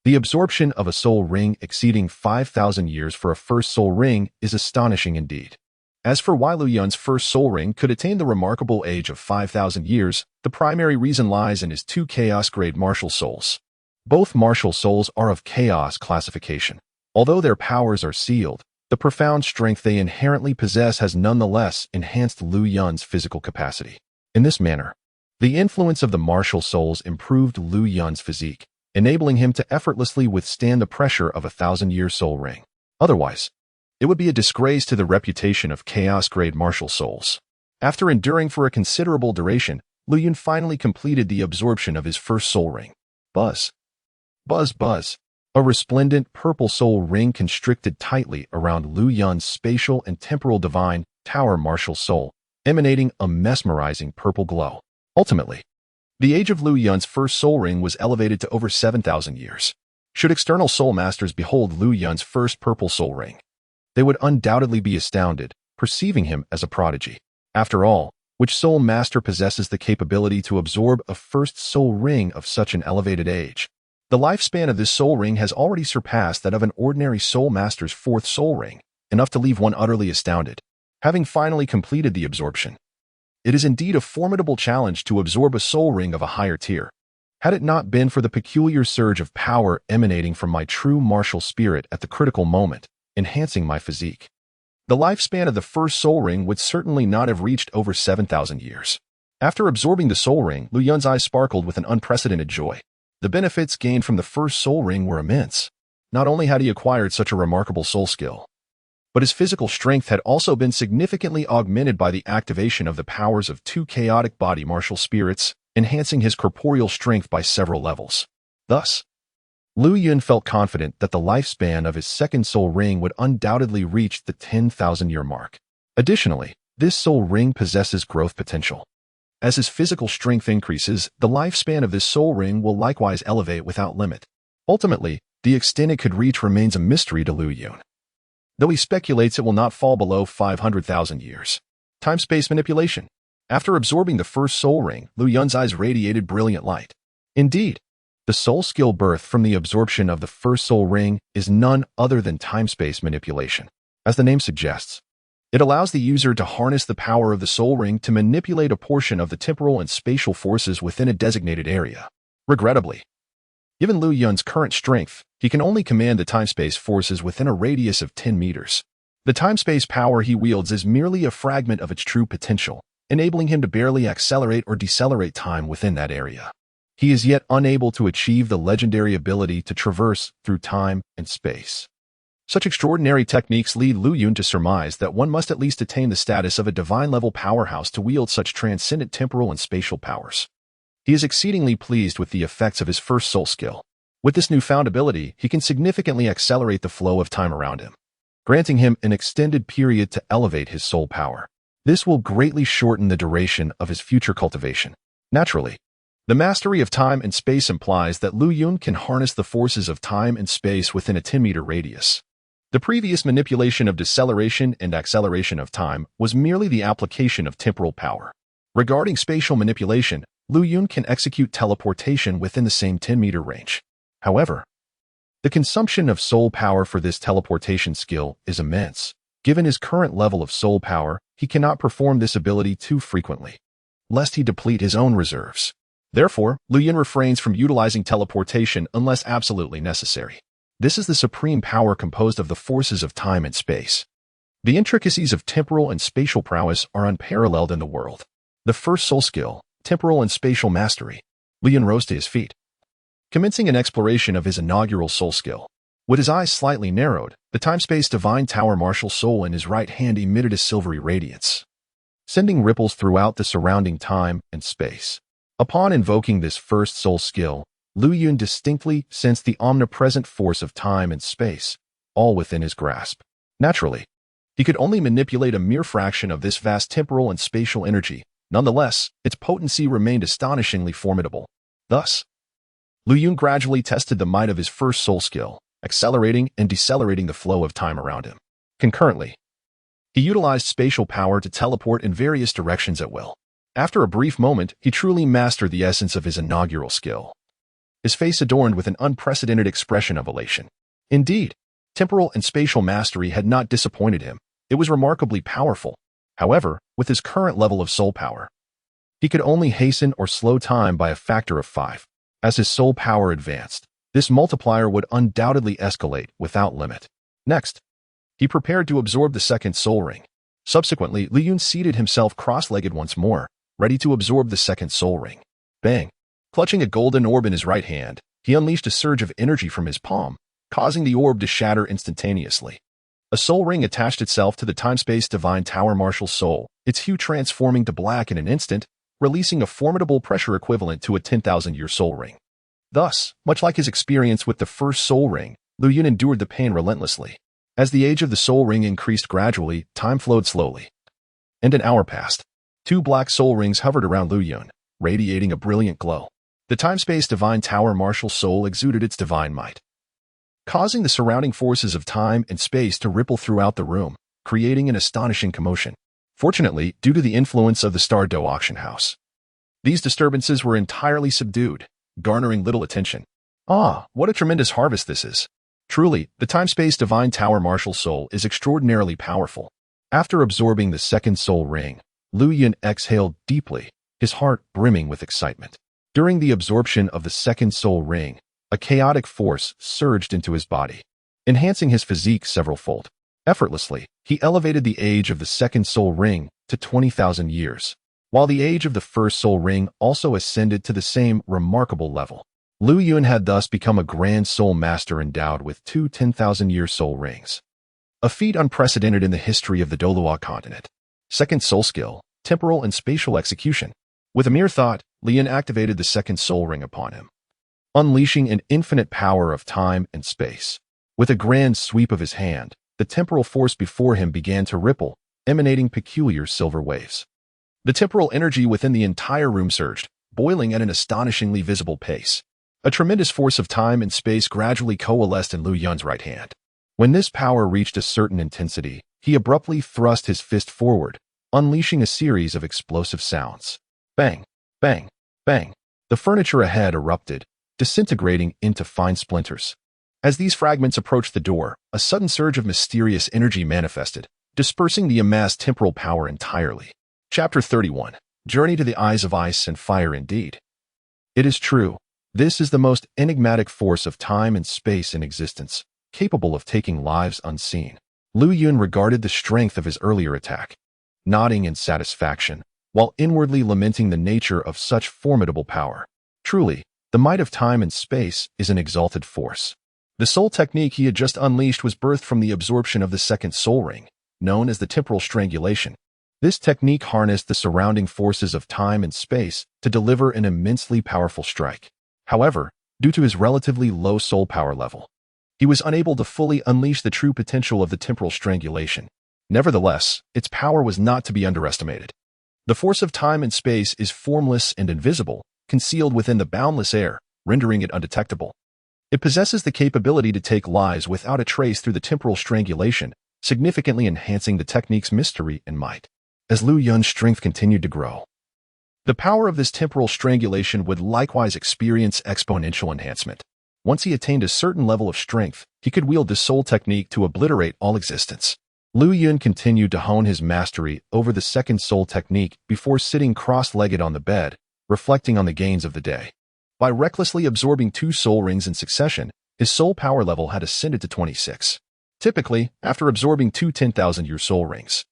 The absorption of a soul ring exceeding 5,000 years for a first soul ring is astonishing indeed. As for why Lu Yun's first soul ring could attain the remarkable age of 5,000 years, the primary reason lies in his two chaos-grade martial souls. Both martial souls are of chaos classification. Although their powers are sealed, the profound strength they inherently possess has nonetheless enhanced Lu Yun's physical capacity. In this manner, the influence of the martial souls improved Lu Yun's physique, enabling him to effortlessly withstand the pressure of a 1,000-year soul ring. Otherwise, it would be a disgrace to the reputation of chaos-grade martial souls. After enduring for a considerable duration, Lu Yun finally completed the absorption of his first soul ring. Buzz. Buzz, buzz. A resplendent purple soul ring constricted tightly around Lu Yun's spatial and temporal divine tower martial soul, emanating a mesmerizing purple glow. Ultimately, the age of Lu Yun's first soul ring was elevated to over 7,000 years. Should external soul masters behold Lu Yun's first purple soul ring, they would undoubtedly be astounded, perceiving him as a prodigy. After all, which soul master possesses the capability to absorb a first soul ring of such an elevated age? The lifespan of this soul ring has already surpassed that of an ordinary soul master's fourth soul ring, enough to leave one utterly astounded. Having finally completed the absorption, it is indeed a formidable challenge to absorb a soul ring of a higher tier. Had it not been for the peculiar surge of power emanating from my true martial spirit at the critical moment, enhancing my physique, the lifespan of the first soul ring would certainly not have reached over 7,000 years. After absorbing the soul ring, Lu Yun's eyes sparkled with an unprecedented joy. The benefits gained from the first soul ring were immense. Not only had he acquired such a remarkable soul skill, but his physical strength had also been significantly augmented by the activation of the powers of two chaotic body martial spirits, enhancing his corporeal strength by several levels. Thus, Lu Yun felt confident that the lifespan of his second soul ring would undoubtedly reach the 10,000-year mark. Additionally, this soul ring possesses growth potential. As his physical strength increases, the lifespan of this soul ring will likewise elevate without limit. Ultimately, the extent it could reach remains a mystery to Lu Yun, though he speculates it will not fall below 500,000 years. Time-space manipulation. After absorbing the first soul ring, Lu Yun's eyes radiated brilliant light. Indeed, the soul skill birthed from the absorption of the first soul ring is none other than time-space manipulation. As the name suggests, it allows the user to harness the power of the soul ring to manipulate a portion of the temporal and spatial forces within a designated area. Regrettably, given Lu Yun's current strength, he can only command the time-space forces within a radius of 10 meters. The time-space power he wields is merely a fragment of its true potential, enabling him to barely accelerate or decelerate time within that area. He is yet unable to achieve the legendary ability to traverse through time and space. Such extraordinary techniques lead Lu Yun to surmise that one must at least attain the status of a divine-level powerhouse to wield such transcendent temporal and spatial powers. He is exceedingly pleased with the effects of his first soul skill. With this newfound ability, he can significantly accelerate the flow of time around him, granting him an extended period to elevate his soul power. This will greatly shorten the duration of his future cultivation. Naturally, the mastery of time and space implies that Lu Yun can harness the forces of time and space within a 10-meter radius. The previous manipulation of deceleration and acceleration of time was merely the application of temporal power. Regarding spatial manipulation, Lu Yun can execute teleportation within the same 10-meter range. However, the consumption of soul power for this teleportation skill is immense. Given his current level of soul power, he cannot perform this ability too frequently, lest he deplete his own reserves. Therefore, Lu Yun refrains from utilizing teleportation unless absolutely necessary. This is the supreme power composed of the forces of time and space. The intricacies of temporal and spatial prowess are unparalleled in the world. The first soul skill, temporal and spatial mastery. Lu Yun rose to his feet, commencing an exploration of his inaugural soul skill. With his eyes slightly narrowed, the time-space divine tower martial soul in his right hand emitted a silvery radiance, sending ripples throughout the surrounding time and space. Upon invoking this first soul skill, Lu Yun distinctly sensed the omnipresent force of time and space, all within his grasp. Naturally, he could only manipulate a mere fraction of this vast temporal and spatial energy. Nonetheless, its potency remained astonishingly formidable. Thus, Lu Yun gradually tested the might of his first soul skill, accelerating and decelerating the flow of time around him. Concurrently, he utilized spatial power to teleport in various directions at will. After a brief moment, he truly mastered the essence of his inaugural skill, his face adorned with an unprecedented expression of elation. Indeed, temporal and spatial mastery had not disappointed him. It was remarkably powerful. However, with his current level of soul power, he could only hasten or slow time by a factor of 5. As his soul power advanced, this multiplier would undoubtedly escalate without limit. Next, he prepared to absorb the second soul ring. Subsequently, Lu Yun seated himself cross-legged once more, ready to absorb the second soul ring. Bang! Clutching a golden orb in his right hand, he unleashed a surge of energy from his palm, causing the orb to shatter instantaneously. A soul ring attached itself to the time-space divine tower martial soul, its hue transforming to black in an instant, releasing a formidable pressure equivalent to a 10,000-year soul ring. Thus, much like his experience with the first soul ring, Lu Yun endured the pain relentlessly. As the age of the soul ring increased gradually, time flowed slowly, and an hour passed. 2 black soul rings hovered around Lu Yun, radiating a brilliant glow. The time-space divine tower martial soul exuded its divine might, causing the surrounding forces of time and space to ripple throughout the room, creating an astonishing commotion. Fortunately, due to the influence of the Star Dou Auction House, these disturbances were entirely subdued, garnering little attention. Ah, what a tremendous harvest this is! Truly, the time-space divine tower martial soul is extraordinarily powerful. After absorbing the second soul ring, Lu Yun exhaled deeply, his heart brimming with excitement. During the absorption of the second soul ring, a chaotic force surged into his body, enhancing his physique several-fold. Effortlessly, he elevated the age of the second soul ring to 20,000 years, while the age of the first soul ring also ascended to the same remarkable level. Lu Yun had thus become a grand soul master endowed with 2 10,000-year soul rings, a feat unprecedented in the history of the Douluo Continent. Second soul skill, temporal and spatial execution. With a mere thought, Lu Yun activated the second soul ring upon him, unleashing an infinite power of time and space. With a grand sweep of his hand, the temporal force before him began to ripple, emanating peculiar silver waves. The temporal energy within the entire room surged, boiling at an astonishingly visible pace. A tremendous force of time and space gradually coalesced in Lu Yun's right hand. When this power reached a certain intensity, he abruptly thrust his fist forward, unleashing a series of explosive sounds. Bang, bang, bang. The furniture ahead erupted, disintegrating into fine splinters. As these fragments approached the door, a sudden surge of mysterious energy manifested, dispersing the amassed temporal power entirely. Chapter 31. Journey to the Eyes of Ice and Fire. Indeed, it is true. This is the most enigmatic force of time and space in existence, capable of taking lives unseen. Lu Yun regarded the strength of his earlier attack, nodding in satisfaction, while inwardly lamenting the nature of such formidable power. Truly, the might of time and space is an exalted force. The soul technique he had just unleashed was birthed from the absorption of the second soul ring, known as the temporal strangulation. This technique harnessed the surrounding forces of time and space to deliver an immensely powerful strike. However, due to his relatively low soul power level, he was unable to fully unleash the true potential of the temporal strangulation. Nevertheless, its power was not to be underestimated. The force of time and space is formless and invisible, concealed within the boundless air, rendering it undetectable. It possesses the capability to take lives without a trace through the temporal strangulation, significantly enhancing the technique's mystery and might. As Lu Yun's strength continued to grow, The power of this temporal strangulation would likewise experience exponential enhancement. Once he attained a certain level of strength, he could wield the soul technique to obliterate all existence. Liu Yun continued to hone his mastery over the second soul technique before sitting cross-legged on the bed, reflecting on the gains of the day. By recklessly absorbing 2 soul rings in succession, his soul power level had ascended to 26. Typically, after absorbing 2 10,000-year soul rings,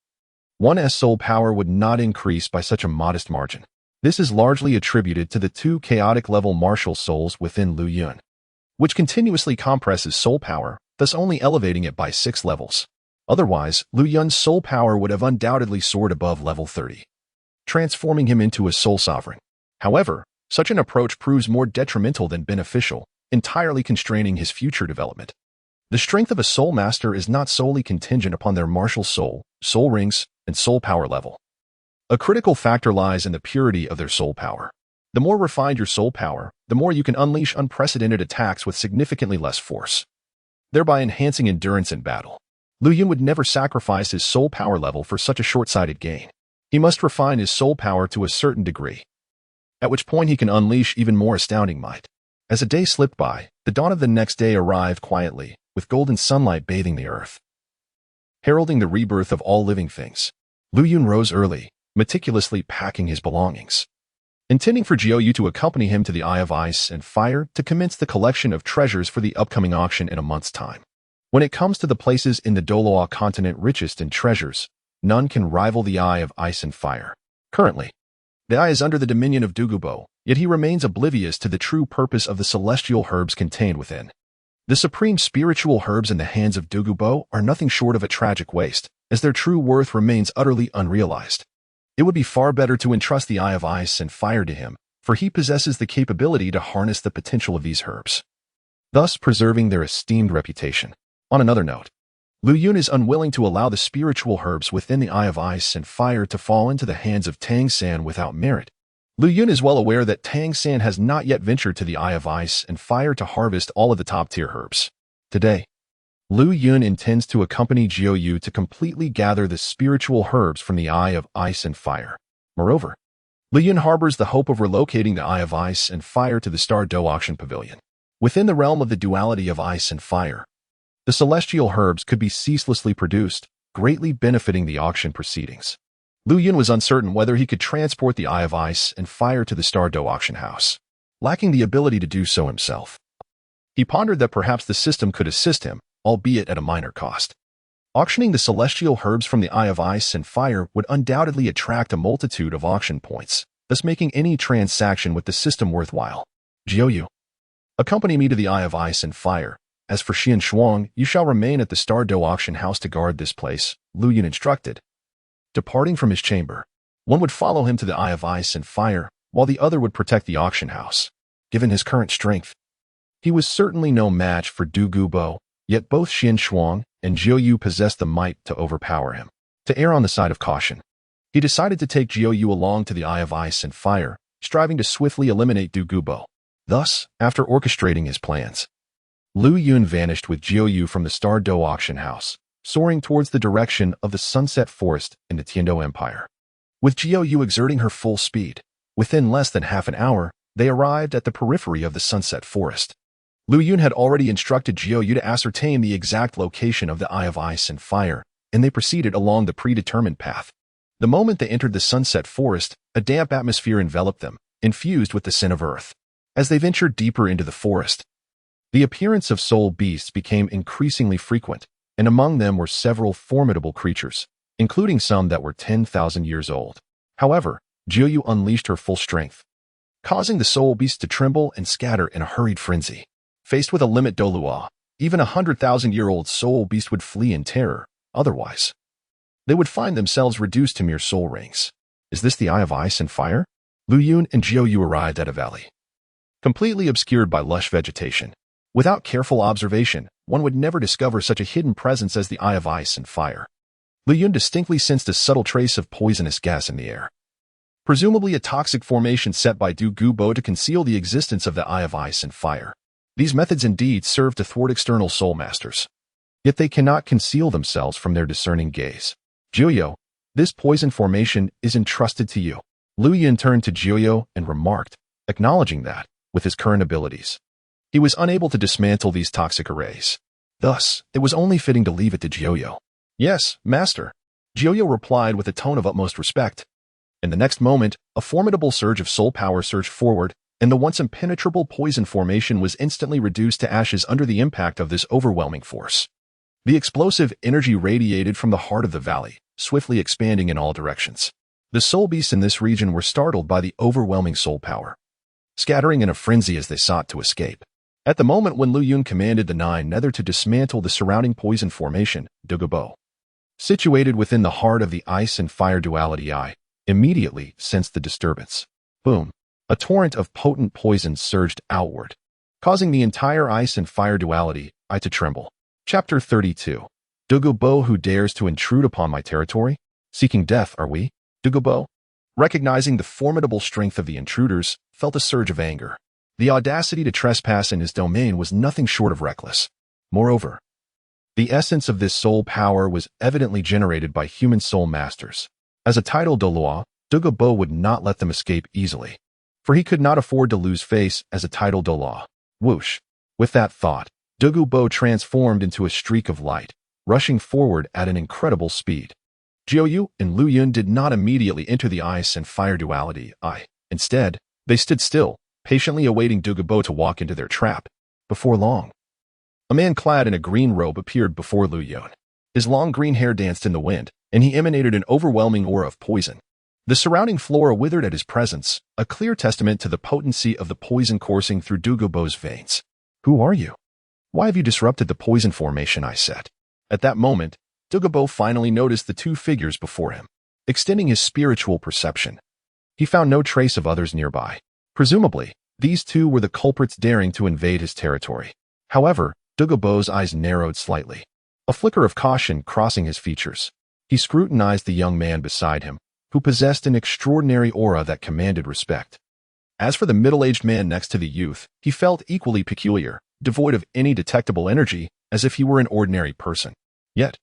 one's soul power would not increase by such a modest margin. This is largely attributed to the 2 chaotic level martial souls within Liu Yun, which continuously compresses soul power, thus only elevating it by 6 levels. Otherwise, Liu Yun's soul power would have undoubtedly soared above level 30, transforming him into a soul sovereign. However, such an approach proves more detrimental than beneficial, entirely constraining his future development. The strength of a soul master is not solely contingent upon their martial soul, soul rings, and soul power level. A critical factor lies in the purity of their soul power. The more refined your soul power, the more you can unleash unprecedented attacks with significantly less force, thereby enhancing endurance in battle. Liu Yun would never sacrifice his soul power level for such a short-sighted gain. He must refine his soul power to a certain degree, at which point he can unleash even more astounding might. As a day slipped by, the dawn of the next day arrived quietly, with golden sunlight bathing the earth, heralding the rebirth of all living things. Liu Yun rose early, meticulously packing his belongings, intending for Jiu to accompany him to the Eye of Ice and Fire to commence the collection of treasures for the upcoming auction in a month's time. When it comes to the places in the Douluo Continent richest in treasures, none can rival the Eye of Ice and Fire. Currently, the Eye is under the dominion of Douluo, yet he remains oblivious to the true purpose of the celestial herbs contained within. The supreme spiritual herbs in the hands of Douluo are nothing short of a tragic waste, as their true worth remains utterly unrealized. It would be far better to entrust the Eye of Ice and Fire to him, for he possesses the capability to harness the potential of these herbs, thus preserving their esteemed reputation. On another note, Liu Yun is unwilling to allow the spiritual herbs within the Eye of Ice and Fire to fall into the hands of Tang San without merit. Liu Yun is well aware that Tang San has not yet ventured to the Eye of Ice and Fire to harvest all of the top-tier herbs. Today, Liu Yun intends to accompany Jiu to completely gather the spiritual herbs from the Eye of Ice and Fire. Moreover, Liu Yun harbors the hope of relocating the Eye of Ice and Fire to the Star Dou Auction Pavilion. Within the realm of the duality of ice and fire, the celestial herbs could be ceaselessly produced, greatly benefiting the auction proceedings. Liu Yun was uncertain whether he could transport the Eye of Ice and Fire to the Star Dou Auction House, lacking the ability to do so himself. He pondered that perhaps the system could assist him, albeit at a minor cost. Auctioning the celestial herbs from the Eye of Ice and Fire would undoubtedly attract a multitude of auction points, thus making any transaction with the system worthwhile. Jiu, accompany me to the Eye of Ice and Fire. As for Xian Shuang, you shall remain at the Star Dou Auction House to guard this place, Liu Yun instructed. Departing from his chamber, one would follow him to the Eye of Ice and Fire, while the other would protect the auction house. Given his current strength, he was certainly no match for Du Gubo, yet both Xian Shuang and Jiu possessed the might to overpower him. To err on the side of caution, he decided to take Jiu along to the Eye of Ice and Fire, striving to swiftly eliminate Du Gubo. Thus, after orchestrating his plans, Liu Yun vanished with Jiu from the Star Dou Auction House, soaring towards the direction of the Sunset Forest in the Tiando Empire. With Jiu exerting her full speed, within less than half an hour, they arrived at the periphery of the Sunset Forest. Liu Yun had already instructed Jiu to ascertain the exact location of the Eye of Ice and Fire, and they proceeded along the predetermined path. The moment they entered the Sunset Forest, a damp atmosphere enveloped them, infused with the scent of earth. As they ventured deeper into the forest, the appearance of soul beasts became increasingly frequent, and among them were several formidable creatures, including some that were 10,000 years old. However, Jiu unleashed her full strength, causing the soul beasts to tremble and scatter in a hurried frenzy. Faced with a limit Douluo, even 100,000-year-old soul beast would flee in terror. Otherwise, they would find themselves reduced to mere soul rings. Is this the Eye of Ice and Fire? Liu Yun and Jiu arrived at a valley, completely obscured by lush vegetation. Without careful observation, one would never discover such a hidden presence as the Eye of Ice and Fire. Liu Yun distinctly sensed a subtle trace of poisonous gas in the air, presumably a toxic formation set by Du Gubo to conceal the existence of the Eye of Ice and Fire. These methods indeed serve to thwart external soul masters, yet they cannot conceal themselves from their discerning gaze. Jiu, this poison formation is entrusted to you. Lu Yun turned to Jiuyu and remarked, acknowledging that, with his current abilities, he was unable to dismantle these toxic arrays. Thus, it was only fitting to leave it to Jiuyu. Yes, master. Jiuyu replied with a tone of utmost respect. In the next moment, a formidable surge of soul power surged forward, and the once impenetrable poison formation was instantly reduced to ashes under the impact of this overwhelming force. The explosive energy radiated from the heart of the valley, swiftly expanding in all directions. The soul beasts in this region were startled by the overwhelming soul power, scattering in a frenzy as they sought to escape. At the moment when Lu Yun commanded the Nine Nether to dismantle the surrounding poison formation, Douluo, situated within the heart of the ice and fire duality eye, immediately sensed the disturbance. Boom! A torrent of potent poison surged outward, causing the entire ice and fire duality eye to tremble. Chapter 32. Douluo, who dares to intrude upon my territory? Seeking death, are we? Douluo, recognizing the formidable strength of the intruders, felt a surge of anger. The audacity to trespass in his domain was nothing short of reckless. Moreover, the essence of this soul power was evidently generated by human soul masters. As a title Douluo, Douluo would not let them escape easily, for he could not afford to lose face as a title Douluo. Whoosh! With that thought, Douluo transformed into a streak of light, rushing forward at an incredible speed. Jiuyu and Lu Yun did not immediately enter the ice and fire duality eye. Instead, they stood still, patiently awaiting Douluo to walk into their trap. Before long, a man clad in a green robe appeared before Lu Yun. His long green hair danced in the wind, and he emanated an overwhelming aura of poison. The surrounding flora withered at his presence, a clear testament to the potency of the poison coursing through Douluo's veins. Who are you? Why have you disrupted the poison formation I set? At that moment, Douluo finally noticed the two figures before him. Extending his spiritual perception, he found no trace of others nearby. Presumably, these two were the culprits daring to invade his territory. However, Douluo's eyes narrowed slightly, a flicker of caution crossing his features. He scrutinized the young man beside him, who possessed an extraordinary aura that commanded respect. As for the middle-aged man next to the youth, he felt equally peculiar, devoid of any detectable energy, as if he were an ordinary person. Yet,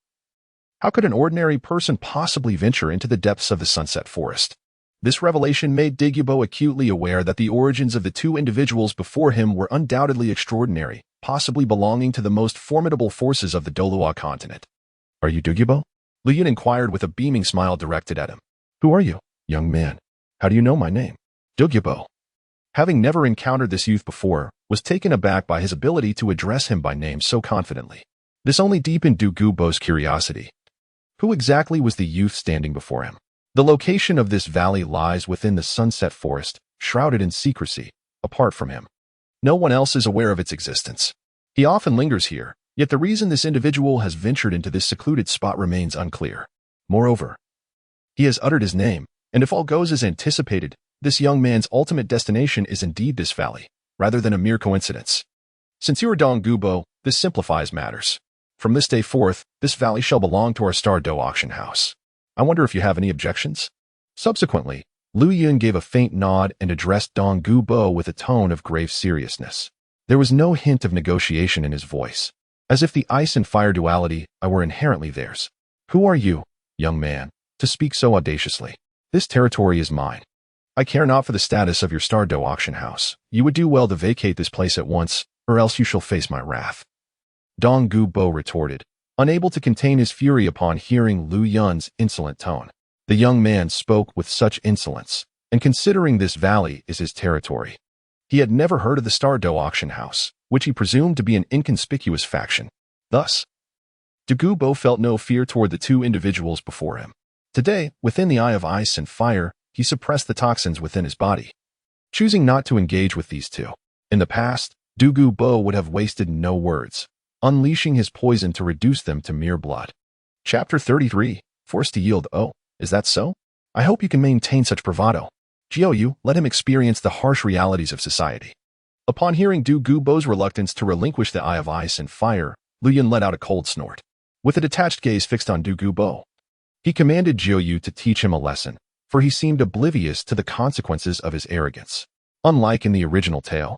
how could an ordinary person possibly venture into the depths of the Sunset Forest? This revelation made Douluo acutely aware that the origins of the two individuals before him were undoubtedly extraordinary, possibly belonging to the most formidable forces of the Douluo Continent. Are you Douluo? Lu Yun inquired with a beaming smile directed at him. Who are you, young man? How do you know my name? Douluo, having never encountered this youth before, was taken aback by his ability to address him by name so confidently. This only deepened Douluo's curiosity. Who exactly was the youth standing before him? The location of this valley lies within the Sunset Forest, shrouded in secrecy, apart from him. No one else is aware of its existence. He often lingers here, yet the reason this individual has ventured into this secluded spot remains unclear. Moreover, he has uttered his name, and if all goes as anticipated, this young man's ultimate destination is indeed this valley, rather than a mere coincidence. Since you are Douluo, this simplifies matters. From this day forth, this valley shall belong to our Star Dou Auction House. I wonder if you have any objections? Subsequently, Lu Yun gave a faint nod and addressed Douluo with a tone of grave seriousness. There was no hint of negotiation in his voice, as if the ice and fire duality were inherently theirs. Who are you, young man, to speak so audaciously? This territory is mine. I care not for the status of your Star Dou Auction House. You would do well to vacate this place at once, or else you shall face my wrath. Douluo retorted, unable to contain his fury upon hearing Lu Yun's insolent tone. The young man spoke with such insolence, and considering this valley is his territory, he had never heard of the Star Dou Auction House, which he presumed to be an inconspicuous faction. Thus, Douluo felt no fear toward the two individuals before him. Today, within the eye of ice and fire, he suppressed the toxins within his body, choosing not to engage with these two. In the past, Douluo would have wasted no words, unleashing his poison to reduce them to mere blood. Chapter 33. Forced to yield. Oh, is that so? I hope you can maintain such bravado. Jiuyu, let him experience the harsh realities of society. Upon hearing Douluo's reluctance to relinquish the eye of ice and fire, Lu Yun let out a cold snort. With a detached gaze fixed on Douluo, he commanded Jiuyu to teach him a lesson, for he seemed oblivious to the consequences of his arrogance. Unlike in the original tale,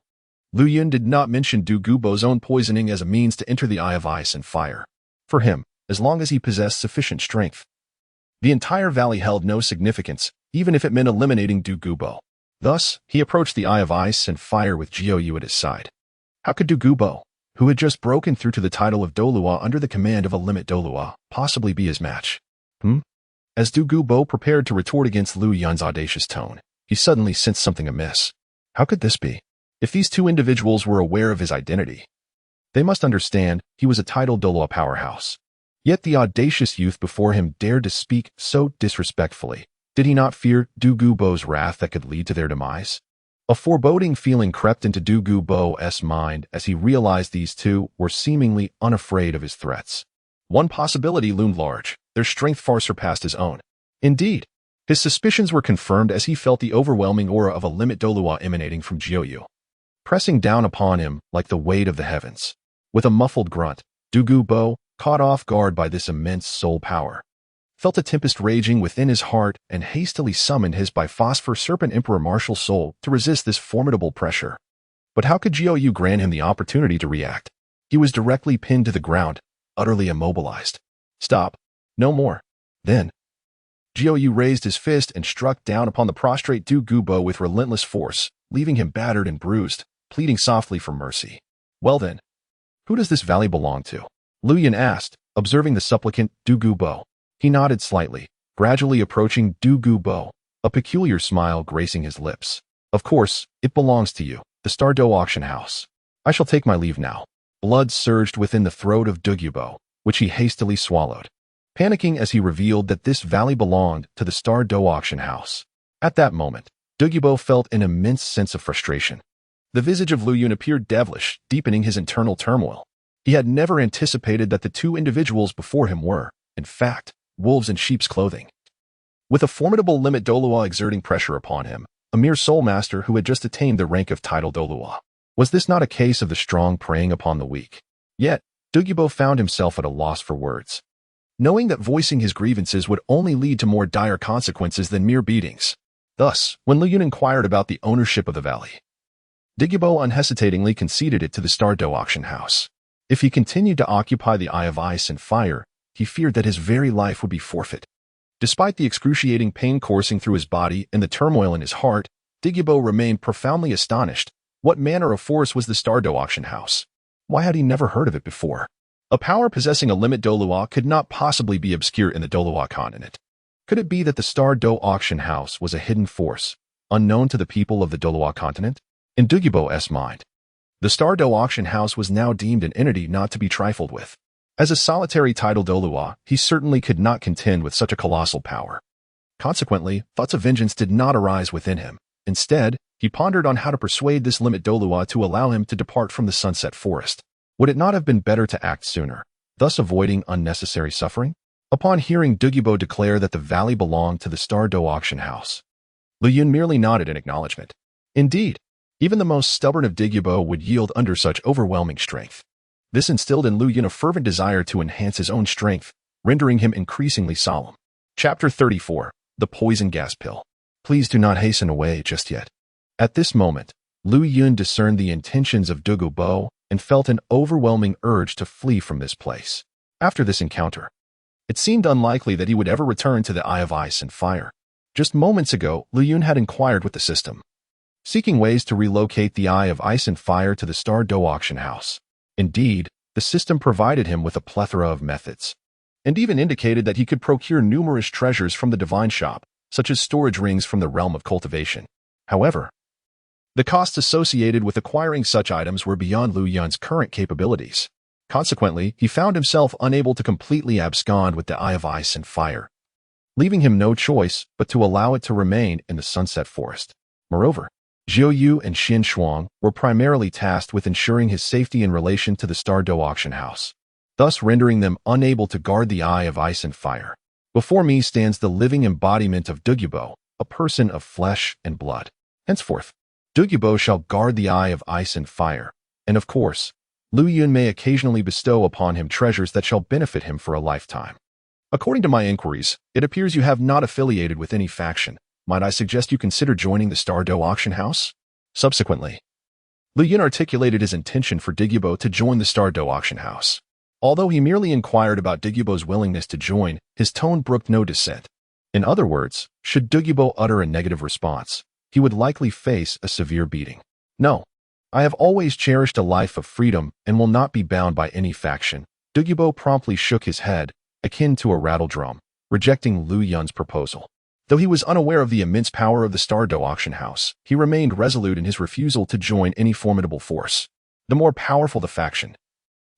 Lu Yun did not mention Douluo's own poisoning as a means to enter the eye of ice and fire. For him, as long as he possessed sufficient strength, the entire valley held no significance, even if it meant eliminating Douluo. Thus, he approached the Eye of Ice and Fire with Jiu at his side. How could Douluo, who had just broken through to the title of Douluo under the command of a limit Douluo, possibly be his match? As Douluo prepared to retort against Lu Yun's audacious tone, he suddenly sensed something amiss. How could this be? If these two individuals were aware of his identity, they must understand he was a titled Douluo powerhouse. Yet the audacious youth before him dared to speak so disrespectfully. Did he not fear Douluo's wrath that could lead to their demise? A foreboding feeling crept into Douluo's mind as he realized these two were seemingly unafraid of his threats. One possibility loomed large. Their strength far surpassed his own. Indeed, his suspicions were confirmed as he felt the overwhelming aura of a limit Douluo emanating from Jiu, pressing down upon him like the weight of the heavens. With a muffled grunt, Douluo, caught off guard by this immense soul power, felt a tempest raging within his heart and hastily summoned his by phosphor serpent emperor martial soul to resist this formidable pressure. But how could Jiu grant him the opportunity to react? He was directly pinned to the ground, utterly immobilized. Stop. No more. Then, Jiu raised his fist and struck down upon the prostrate Douluo with relentless force, leaving him battered and bruised, pleading softly for mercy. Well then, who does this valley belong to? Lu Yun asked, observing the supplicant Douluo. He nodded slightly, gradually approaching Douluo, a peculiar smile gracing his lips. Of course, it belongs to you, the Star Dou Auction House. I shall take my leave now. Blood surged within the throat of Douluo, which he hastily swallowed, panicking as he revealed that this valley belonged to the Star Dou Auction House. At that moment, Douluo felt an immense sense of frustration. The visage of Lu Yun appeared devilish, deepening his internal turmoil. He had never anticipated that the two individuals before him were, in fact, wolves in sheep's clothing. With a formidable limit Douluo exerting pressure upon him, a mere soul master who had just attained the rank of title Douluo, was this not a case of the strong preying upon the weak? Yet, Douluo found himself at a loss for words, knowing that voicing his grievances would only lead to more dire consequences than mere beatings. Thus, when Lu Yun inquired about the ownership of the valley, Douluo unhesitatingly conceded it to the Star Dou Auction House. If he continued to occupy the Eye of Ice and Fire, he feared that his very life would be forfeit. Despite the excruciating pain coursing through his body and the turmoil in his heart, Douluo remained profoundly astonished. What manner of force was the Star Dou Auction House? Why had he never heard of it before? A power possessing a limit Douluo could not possibly be obscure in the Douluo Continent. Could it be that the Star Dou Auction House was a hidden force, unknown to the people of the Douluo Continent? In Douluo's mind, the Star Dou Auction House was now deemed an entity not to be trifled with. As a solitary title Douluo, he certainly could not contend with such a colossal power. Consequently, thoughts of vengeance did not arise within him. Instead, he pondered on how to persuade this limit Douluo to allow him to depart from the Sunset Forest. Would it not have been better to act sooner, thus avoiding unnecessary suffering? Upon hearing Douluo declare that the valley belonged to the Star Dou Auction House, Lu Yun merely nodded in acknowledgement. Indeed, even the most stubborn of Douluo would yield under such overwhelming strength. This instilled in Lu Yun a fervent desire to enhance his own strength, rendering him increasingly solemn. Chapter 34. The Poison Gas Pill. Please do not hasten away just yet. At this moment, Lu Yun discerned the intentions of Douluo and felt an overwhelming urge to flee from this place. After this encounter, it seemed unlikely that he would ever return to the Eye of Ice and Fire. Just moments ago, Lu Yun had inquired with the system, seeking ways to relocate the Eye of Ice and Fire to the Star Dou Auction House. Indeed, the system provided him with a plethora of methods, and even indicated that he could procure numerous treasures from the divine shop, such as storage rings from the realm of cultivation. However, the costs associated with acquiring such items were beyond Lu Yun's current capabilities. Consequently, he found himself unable to completely abscond with the Eye of Ice and Fire, leaving him no choice but to allow it to remain in the Sunset Forest. Moreover, Jiu and Xin Shuang were primarily tasked with ensuring his safety in relation to the Star Dou Auction House, thus rendering them unable to guard the Eye of Ice and Fire. Before me stands the living embodiment of Douluo, a person of flesh and blood. Henceforth, Douluo shall guard the Eye of Ice and Fire, and of course, Lu Yun may occasionally bestow upon him treasures that shall benefit him for a lifetime. According to my inquiries, it appears you have not affiliated with any faction. Might I suggest you consider joining the Star Dou Auction House? Subsequently, Lu Yun articulated his intention for Douluo to join the Star Dou Auction House. Although he merely inquired about Douluo's willingness to join, his tone brooked no dissent. In other words, should Douluo utter a negative response, he would likely face a severe beating. No, I have always cherished a life of freedom and will not be bound by any faction. Douluo promptly shook his head, akin to a rattle drum, rejecting Lu Yun's proposal. Though he was unaware of the immense power of the Star Dou Auction House, he remained resolute in his refusal to join any formidable force. The more powerful the faction,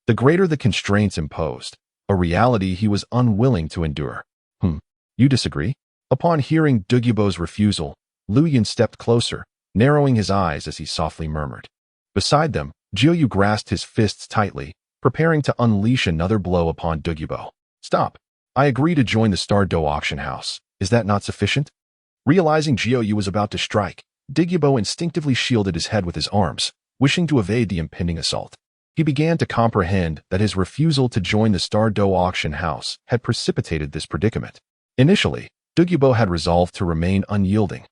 the greater the constraints imposed, a reality he was unwilling to endure. You disagree? Upon hearing Douluo's refusal, Lu Yun stepped closer, narrowing his eyes as he softly murmured. Beside them, Jiuyu grasped his fists tightly, preparing to unleash another blow upon Douluo. Stop. I agree to join the Star Dou Auction House. Is that not sufficient? Realizing Jiuyu was about to strike, Douluo instinctively shielded his head with his arms, wishing to evade the impending assault. He began to comprehend that his refusal to join the Star Dou Auction House had precipitated this predicament. Initially, Douluo had resolved to remain unyielding.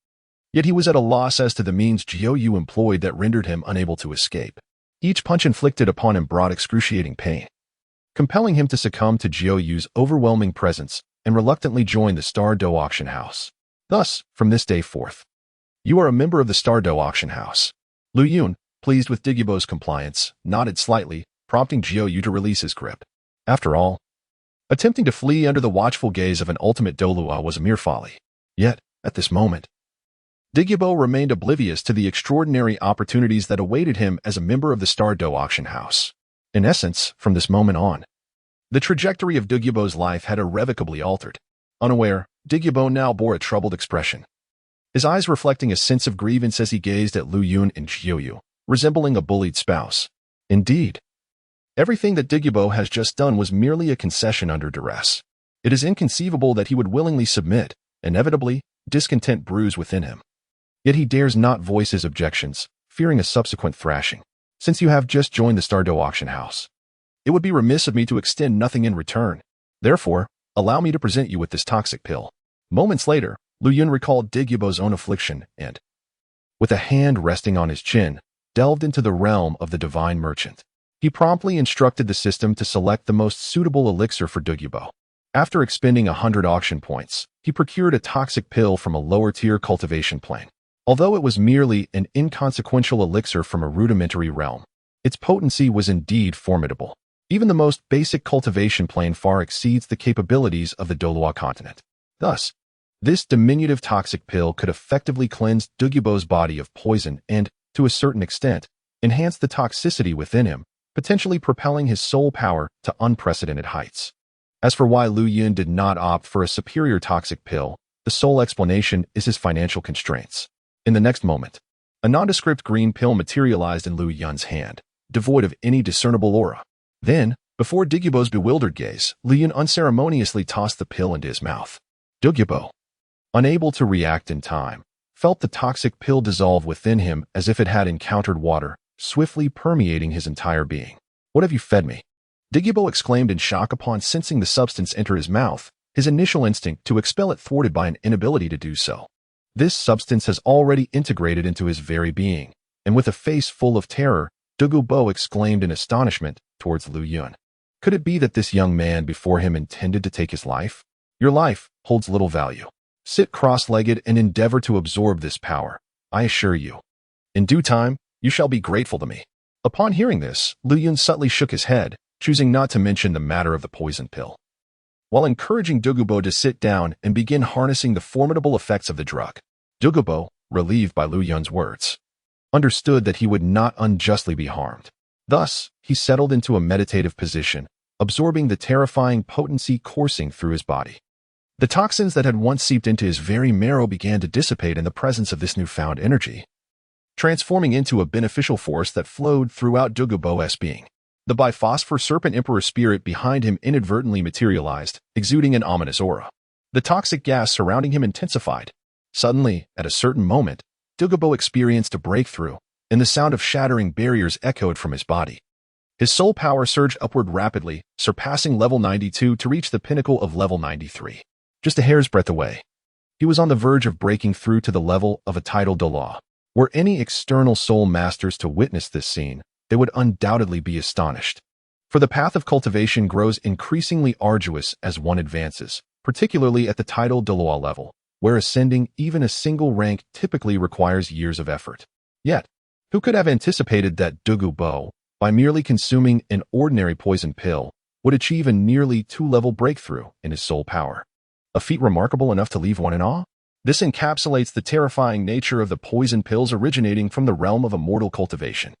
Yet he was at a loss as to the means Jiuyu employed that rendered him unable to escape. Each punch inflicted upon him brought excruciating pain, compelling him to succumb to Jiuyu's overwhelming presence and reluctantly join the Star Dou Auction House. Thus, from this day forth, you are a member of the Star Dou Auction House. Lu Yun, pleased with Douluo's compliance, nodded slightly, prompting Jiuyu to release his grip. After all, attempting to flee under the watchful gaze of an ultimate Douluo was a mere folly. Yet, at this moment, Douluo remained oblivious to the extraordinary opportunities that awaited him as a member of the Star Dou Auction House. In essence, from this moment on, the trajectory of Douluo's life had irrevocably altered. Unaware, Douluo now bore a troubled expression, his eyes reflecting a sense of grievance as he gazed at Lu Yun and Jiuyu, resembling a bullied spouse. Indeed, everything that Douluo has just done was merely a concession under duress. It is inconceivable that he would willingly submit. Inevitably, discontent brews within him. Yet he dares not voice his objections, fearing a subsequent thrashing. Since you have just joined the Star Dou Auction House, it would be remiss of me to extend nothing in return. Therefore, allow me to present you with this toxic pill. Moments later, Lu Yun recalled Douluo's own affliction and, with a hand resting on his chin, delved into the realm of the divine merchant. He promptly instructed the system to select the most suitable elixir for Douluo. After expending 100 auction points, he procured a toxic pill from a lower-tier cultivation plane. Although it was merely an inconsequential elixir from a rudimentary realm, its potency was indeed formidable. Even the most basic cultivation plane far exceeds the capabilities of the Douluo Continent. Thus, this diminutive toxic pill could effectively cleanse Douluo's body of poison and, to a certain extent, enhance the toxicity within him, potentially propelling his soul power to unprecedented heights. As for why Lu Yun did not opt for a superior toxic pill, the sole explanation is his financial constraints. In the next moment, a nondescript green pill materialized in Lu Yun's hand, devoid of any discernible aura. Then, before Douluo's bewildered gaze, Lu Yun unceremoniously tossed the pill into his mouth. Douluo, unable to react in time, felt the toxic pill dissolve within him as if it had encountered water, swiftly permeating his entire being. What have you fed me? Douluo exclaimed in shock upon sensing the substance enter his mouth, his initial instinct to expel it thwarted by an inability to do so. This substance has already integrated into his very being, and with a face full of terror, Douluo exclaimed in astonishment towards Lu Yun. Could it be that this young man before him intended to take his life? Your life holds little value. Sit cross-legged and endeavor to absorb this power. I assure you, in due time, you shall be grateful to me. Upon hearing this, Lu Yun subtly shook his head, choosing not to mention the matter of the poison pill, while encouraging Douluo to sit down and begin harnessing the formidable effects of the drug. Douluo, relieved by Lu Yun's words, understood that he would not unjustly be harmed. Thus, he settled into a meditative position, absorbing the terrifying potency coursing through his body. The toxins that had once seeped into his very marrow began to dissipate in the presence of this newfound energy, transforming into a beneficial force that flowed throughout Douluo's being. The biphosphor serpent emperor spirit behind him inadvertently materialized, exuding an ominous aura. The toxic gas surrounding him intensified. Suddenly, at a certain moment, Douluo experienced a breakthrough, and the sound of shattering barriers echoed from his body. His soul power surged upward rapidly, surpassing level 92 to reach the pinnacle of level 93. Just a hair's breadth away, he was on the verge of breaking through to the level of a tidal Douluo. Were any external soul masters to witness this scene, they would undoubtedly be astonished. For the path of cultivation grows increasingly arduous as one advances, particularly at the title Douluo level, where ascending even a single rank typically requires years of effort. Yet, who could have anticipated that Douluo, by merely consuming an ordinary poison pill, would achieve a nearly 2-level breakthrough in his soul power? A feat remarkable enough to leave one in awe? This encapsulates the terrifying nature of the poison pills originating from the realm of immortal cultivation.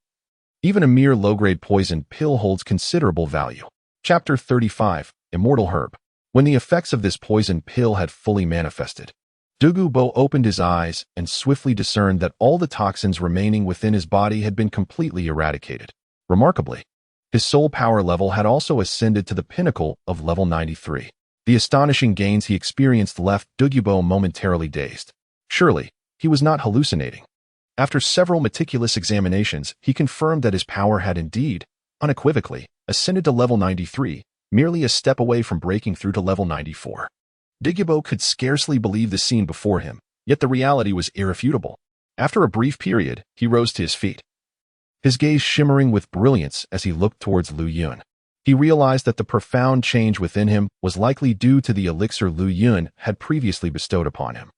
Even a mere low-grade poison pill holds considerable value. Chapter 35, Immortal Herb. When the effects of this poison pill had fully manifested, Douluo opened his eyes and swiftly discerned that all the toxins remaining within his body had been completely eradicated. Remarkably, his soul power level had also ascended to the pinnacle of level 93. The astonishing gains he experienced left Douluo momentarily dazed. Surely, he was not hallucinating. After several meticulous examinations, he confirmed that his power had indeed, unequivocally, ascended to level 93, merely a step away from breaking through to level 94. Douluo could scarcely believe the scene before him, yet the reality was irrefutable. After a brief period, he rose to his feet, his gaze shimmering with brilliance as he looked towards Lu Yun. He realized that the profound change within him was likely due to the elixir Lu Yun had previously bestowed upon him.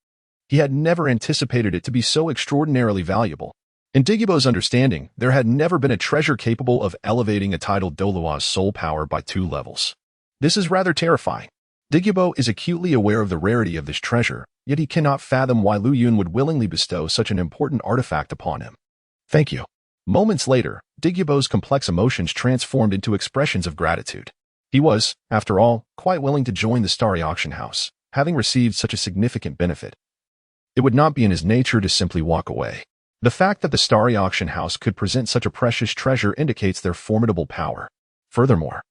He had never anticipated it to be so extraordinarily valuable. In Douluo's understanding, there had never been a treasure capable of elevating a title Douluo's soul power by 2 levels. This is rather terrifying. Douluo is acutely aware of the rarity of this treasure, yet he cannot fathom why Lu Yun would willingly bestow such an important artifact upon him. Thank you. Moments later, Douluo's complex emotions transformed into expressions of gratitude. He was, after all, quite willing to join the Star Auction House, having received such a significant benefit. It would not be in his nature to simply walk away. The fact that the Star Auction House could present such a precious treasure indicates their formidable power. Furthermore,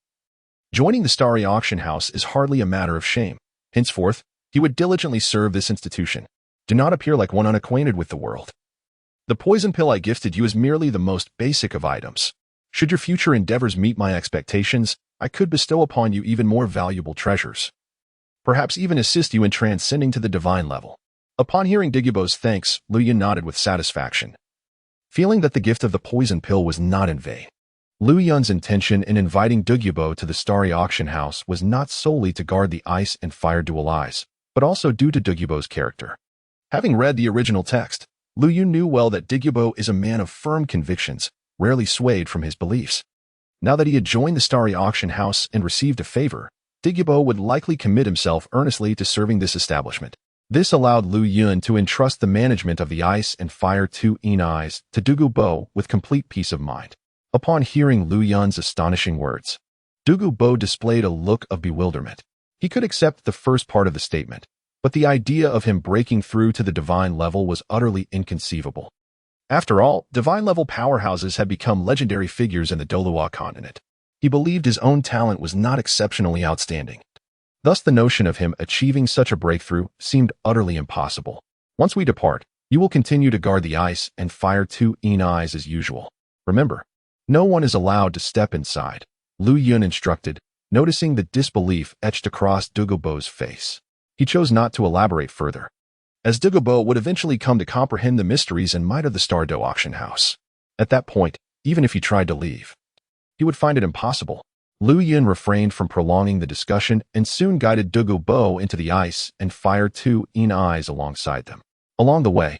joining the Star Auction House is hardly a matter of shame. Henceforth, he would diligently serve this institution. Do not appear like one unacquainted with the world. The poison pill I gifted you is merely the most basic of items. Should your future endeavors meet my expectations, I could bestow upon you even more valuable treasures. Perhaps even assist you in transcending to the divine level. Upon hearing Douluo's thanks, Lu Yun nodded with satisfaction, feeling that the gift of the poison pill was not in vain. Lu Yun's intention in inviting Douluo to the Star Auction House was not solely to guard the ice and fire dualize, but also due to Douluo's character. Having read the original text, Lu Yun knew well that Douluo is a man of firm convictions, rarely swayed from his beliefs. Now that he had joined the Star Auction House and received a favor, Douluo would likely commit himself earnestly to serving this establishment. This allowed Lu Yun to entrust the management of the ice and fire 2 eyes to Douluo with complete peace of mind. Upon hearing Lu Yun's astonishing words, Douluo displayed a look of bewilderment. He could accept the first part of the statement, but the idea of him breaking through to the divine level was utterly inconceivable. After all, divine-level powerhouses had become legendary figures in the Douluo Continent. He believed his own talent was not exceptionally outstanding. Thus, the notion of him achieving such a breakthrough seemed utterly impossible. Once we depart, you will continue to guard the ice and fire 2 eyes as usual. Remember, no one is allowed to step inside, Lu Yun instructed, noticing the disbelief etched across Douluo's face. He chose not to elaborate further, as Douluo would eventually come to comprehend the mysteries and might of the Star Dou Auction House. At that point, even if he tried to leave, he would find it impossible. Lu Yun refrained from prolonging the discussion and soon guided Douluo into the ice and fire 2 eyes alongside them. Along the way,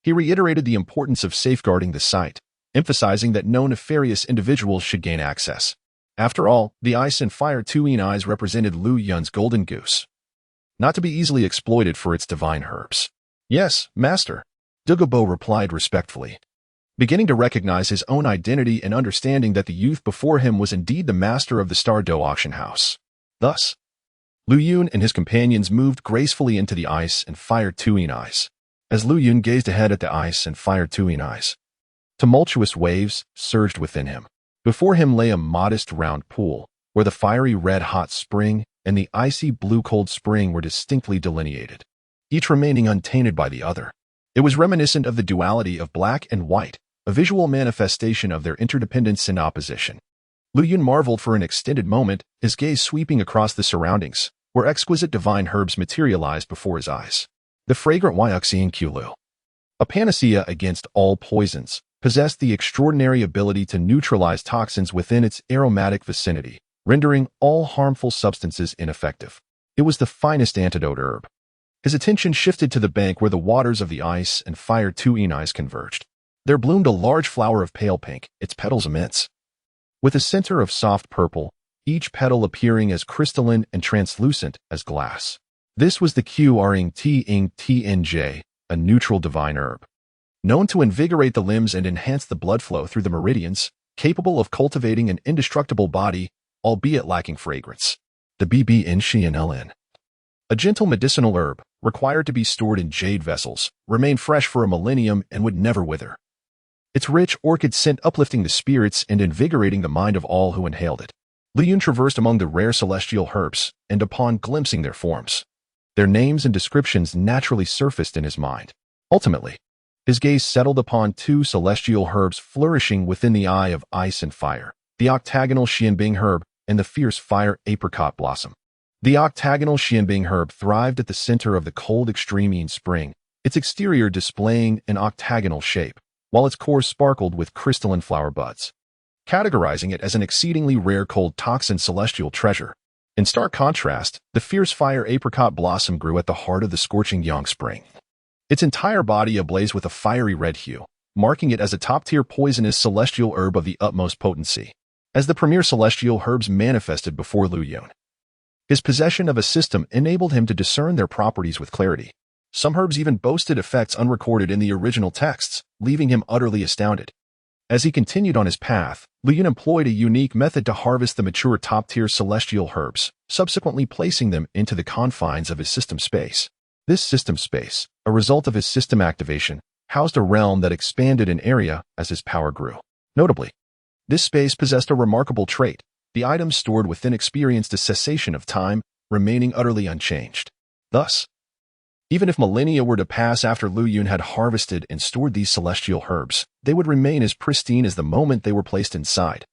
he reiterated the importance of safeguarding the site, emphasizing that no nefarious individuals should gain access. After all, the ice and fire 2 eyes represented Lu Yun's golden goose, not to be easily exploited for its divine herbs. Yes, master, Douluo replied respectfully, beginning to recognize his own identity and understanding that the youth before him was indeed the master of the Star Dou Auction House. Thus, Lu Yun and his companions moved gracefully into the ice and fire 2 eyes. As Lu Yun gazed ahead at the ice and fire 2 eyes, tumultuous waves surged within him. Before him lay a modest round pool, where the fiery red-hot spring and the icy blue-cold spring were distinctly delineated, each remaining untainted by the other. It was reminiscent of the duality of black and white, a visual manifestation of their interdependence and opposition. Lu Yun marveled for an extended moment, his gaze sweeping across the surroundings, where exquisite divine herbs materialized before his eyes. The fragrant Yuxian Kulu, a panacea against all poisons, possessed the extraordinary ability to neutralize toxins within its aromatic vicinity, rendering all harmful substances ineffective. It was the finest antidote herb. His attention shifted to the bank where the waters of the ice and fire two eyes converged. There bloomed a large flower of pale pink, its petals immense, with a center of soft purple, each petal appearing as crystalline and translucent as glass. This was the Qr'ing-T'ing-Tnj, a neutral divine herb, known to invigorate the limbs and enhance the blood flow through the meridians, capable of cultivating an indestructible body, albeit lacking fragrance. The BBNCNLN, a gentle medicinal herb, required to be stored in jade vessels, remained fresh for a millennium and would never wither. Its rich orchid scent uplifting the spirits and invigorating the mind of all who inhaled it. Lu Yun traversed among the rare celestial herbs, and upon glimpsing their forms, their names and descriptions naturally surfaced in his mind. Ultimately, his gaze settled upon two celestial herbs flourishing within the eye of ice and fire, the octagonal Xianbing herb and the fierce fire apricot blossom. The octagonal Xianbing herb thrived at the center of the cold extreme spring, its exterior displaying an octagonal shape, while its core sparkled with crystalline flower buds, categorizing it as an exceedingly rare cold toxin celestial treasure. In stark contrast, the fierce fire apricot blossom grew at the heart of the scorching yang spring, its entire body ablaze with a fiery red hue, marking it as a top-tier poisonous celestial herb of the utmost potency. As the premier celestial herbs manifested before Lu Yun, his possession of a system enabled him to discern their properties with clarity. Some herbs even boasted effects unrecorded in the original texts, leaving him utterly astounded. As he continued on his path, Lu Yun employed a unique method to harvest the mature top-tier celestial herbs, subsequently placing them into the confines of his system space. This system space, a result of his system activation, housed a realm that expanded in area as his power grew. Notably, this space possessed a remarkable trait: the items stored within experienced a cessation of time, remaining utterly unchanged. Thus, even if millennia were to pass after Lu Yun had harvested and stored these celestial herbs, they would remain as pristine as the moment they were placed inside,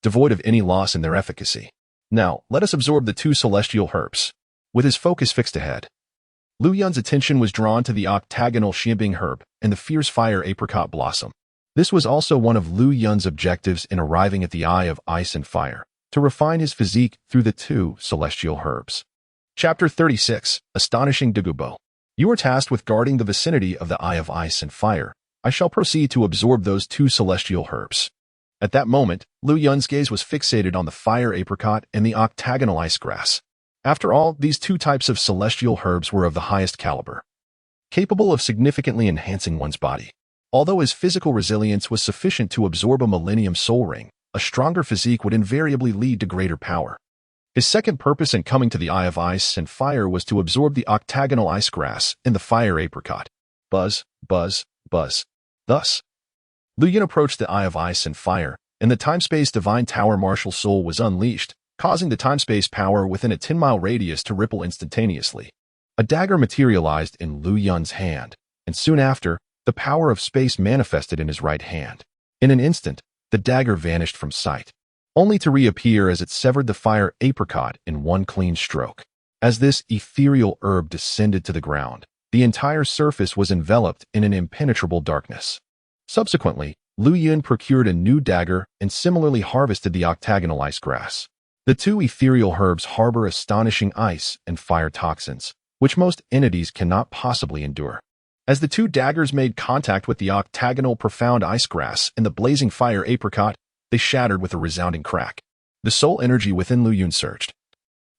devoid of any loss in their efficacy. Now, let us absorb the two celestial herbs. With his focus fixed ahead, Lu Yun's attention was drawn to the octagonal Xianbing herb and the fierce fire apricot blossom. This was also one of Lu Yun's objectives in arriving at the Eye of Ice and Fire, to refine his physique through the two celestial herbs. Chapter 36, Astonishing Douluo. You are tasked with guarding the vicinity of the Eye of Ice and Fire. I shall proceed to absorb those two celestial herbs. At that moment, Lu Yun's gaze was fixated on the fire apricot and the octagonal ice grass. After all, these two types of celestial herbs were of the highest caliber, capable of significantly enhancing one's body. Although his physical resilience was sufficient to absorb a millennium soul ring, a stronger physique would invariably lead to greater power. His second purpose in coming to the Eye of Ice and Fire was to absorb the octagonal ice grass and the fire apricot. Buzz, buzz, buzz. Thus, Lu Yun approached the Eye of Ice and Fire, and the time-space divine tower martial soul was unleashed, causing the time-space power within a 10-mile radius to ripple instantaneously. A dagger materialized in Lu Yun's hand, and soon after, the power of space manifested in his right hand. In an instant, the dagger vanished from sight, only to reappear as it severed the fire apricot in one clean stroke. As this ethereal herb descended to the ground, the entire surface was enveloped in an impenetrable darkness. Subsequently, Lu Yun procured a new dagger and similarly harvested the octagonal ice grass. The two ethereal herbs harbor astonishing ice and fire toxins, which most entities cannot possibly endure. As the two daggers made contact with the octagonal profound ice grass and the blazing fire apricot, they shattered with a resounding crack. The soul energy within Lu Yun surged,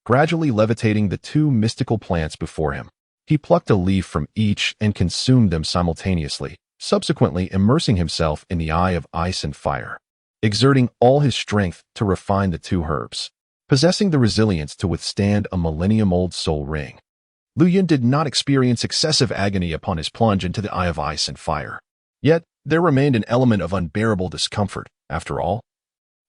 gradually levitating the two mystical plants before him. He plucked a leaf from each and consumed them simultaneously, subsequently immersing himself in the Eye of Ice and Fire, exerting all his strength to refine the two herbs. Possessing the resilience to withstand a millennium-old soul ring, Lu Yun did not experience excessive agony upon his plunge into the Eye of Ice and Fire. Yet, there remained an element of unbearable discomfort. After all,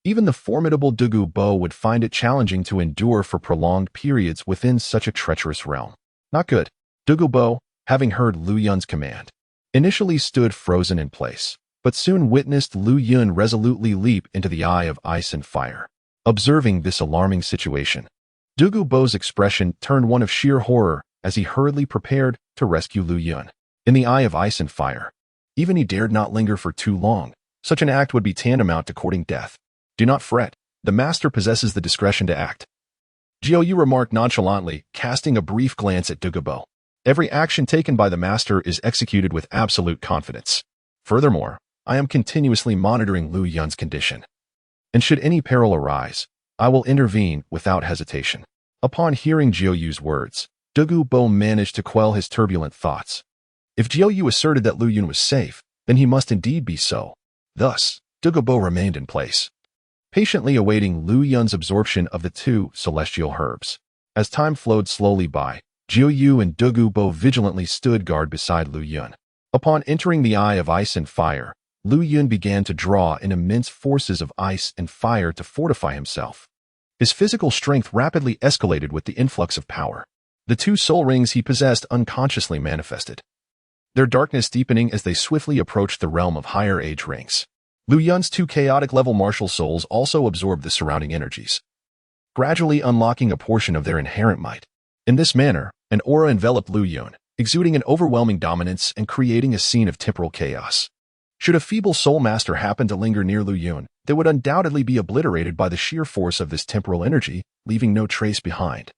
even the formidable Douluo would find it challenging to endure for prolonged periods within such a treacherous realm. Not good. Douluo, having heard Lu Yun's command, initially stood frozen in place, but soon witnessed Lu Yun resolutely leap into the Eye of Ice and Fire. Observing this alarming situation, Douluo's expression turned one of sheer horror as he hurriedly prepared to rescue Lu Yun. In the Eye of Ice and Fire, even he dared not linger for too long. Such an act would be tantamount to courting death. Do not fret. The master possesses the discretion to act. Jiu remarked nonchalantly, casting a brief glance at Douluo. Every action taken by the master is executed with absolute confidence. Furthermore, I am continuously monitoring Lu Yun's condition. And should any peril arise, I will intervene without hesitation. Upon hearing Jiu's words, Douluo managed to quell his turbulent thoughts. If Jiu asserted that Lu Yun was safe, then he must indeed be so. Thus, Douluo remained in place, patiently awaiting Lu Yun's absorption of the two celestial herbs. As time flowed slowly by, Jiu and Douluo vigilantly stood guard beside Lu Yun. Upon entering the Eye of Ice and Fire, Lu Yun began to draw in immense forces of ice and fire to fortify himself. His physical strength rapidly escalated with the influx of power. The two soul rings he possessed unconsciously manifested, their darkness deepening as they swiftly approached the realm of higher age rings. Lu Yun's two chaotic level martial souls also absorbed the surrounding energies, gradually unlocking a portion of their inherent might. In this manner, an aura enveloped Lu Yun, exuding an overwhelming dominance and creating a scene of temporal chaos. Should a feeble soul master happen to linger near Lu Yun, they would undoubtedly be obliterated by the sheer force of this temporal energy, leaving no trace behind.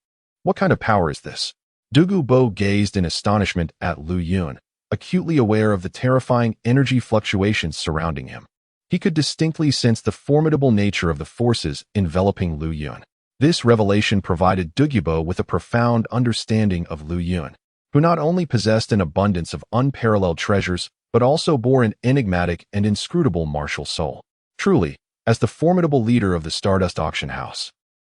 What kind of power is this? Douluo gazed in astonishment at Lu Yun, acutely aware of the terrifying energy fluctuations surrounding him. He could distinctly sense the formidable nature of the forces enveloping Lu Yun. This revelation provided Douluo with a profound understanding of Lu Yun, who not only possessed an abundance of unparalleled treasures, but also bore an enigmatic and inscrutable martial soul. Truly, as the formidable leader of the Stardust Auction House,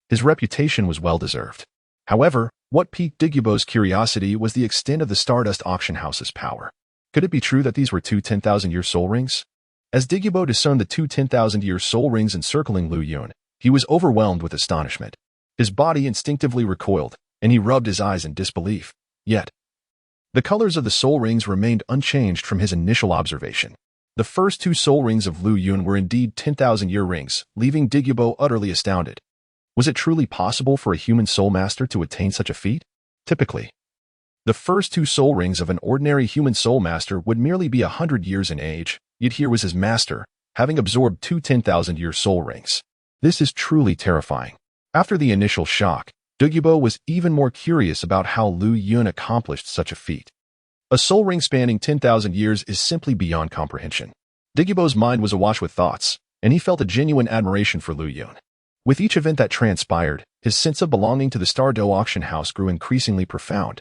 his reputation was well-deserved. However, what piqued Douluo's curiosity was the extent of the Stardust Auction House's power. Could it be true that these were two 10,000-year soul rings? As Douluo discerned the two 10,000-year soul rings encircling Lu Yun, he was overwhelmed with astonishment. His body instinctively recoiled, and he rubbed his eyes in disbelief. Yet, the colors of the soul rings remained unchanged from his initial observation. The first two soul rings of Lu Yun were indeed 10,000-year rings, leaving Douluo utterly astounded. Was it truly possible for a human soul master to attain such a feat? Typically, the first two soul rings of an ordinary human soul master would merely be 100 years in age, yet here was his master, having absorbed two 10,000-year soul rings. This is truly terrifying. After the initial shock, Douluo was even more curious about how Lu Yun accomplished such a feat. A soul ring spanning 10,000 years is simply beyond comprehension. Douluo's mind was awash with thoughts, and he felt a genuine admiration for Lu Yun. With each event that transpired, his sense of belonging to the Star Dou Auction House grew increasingly profound.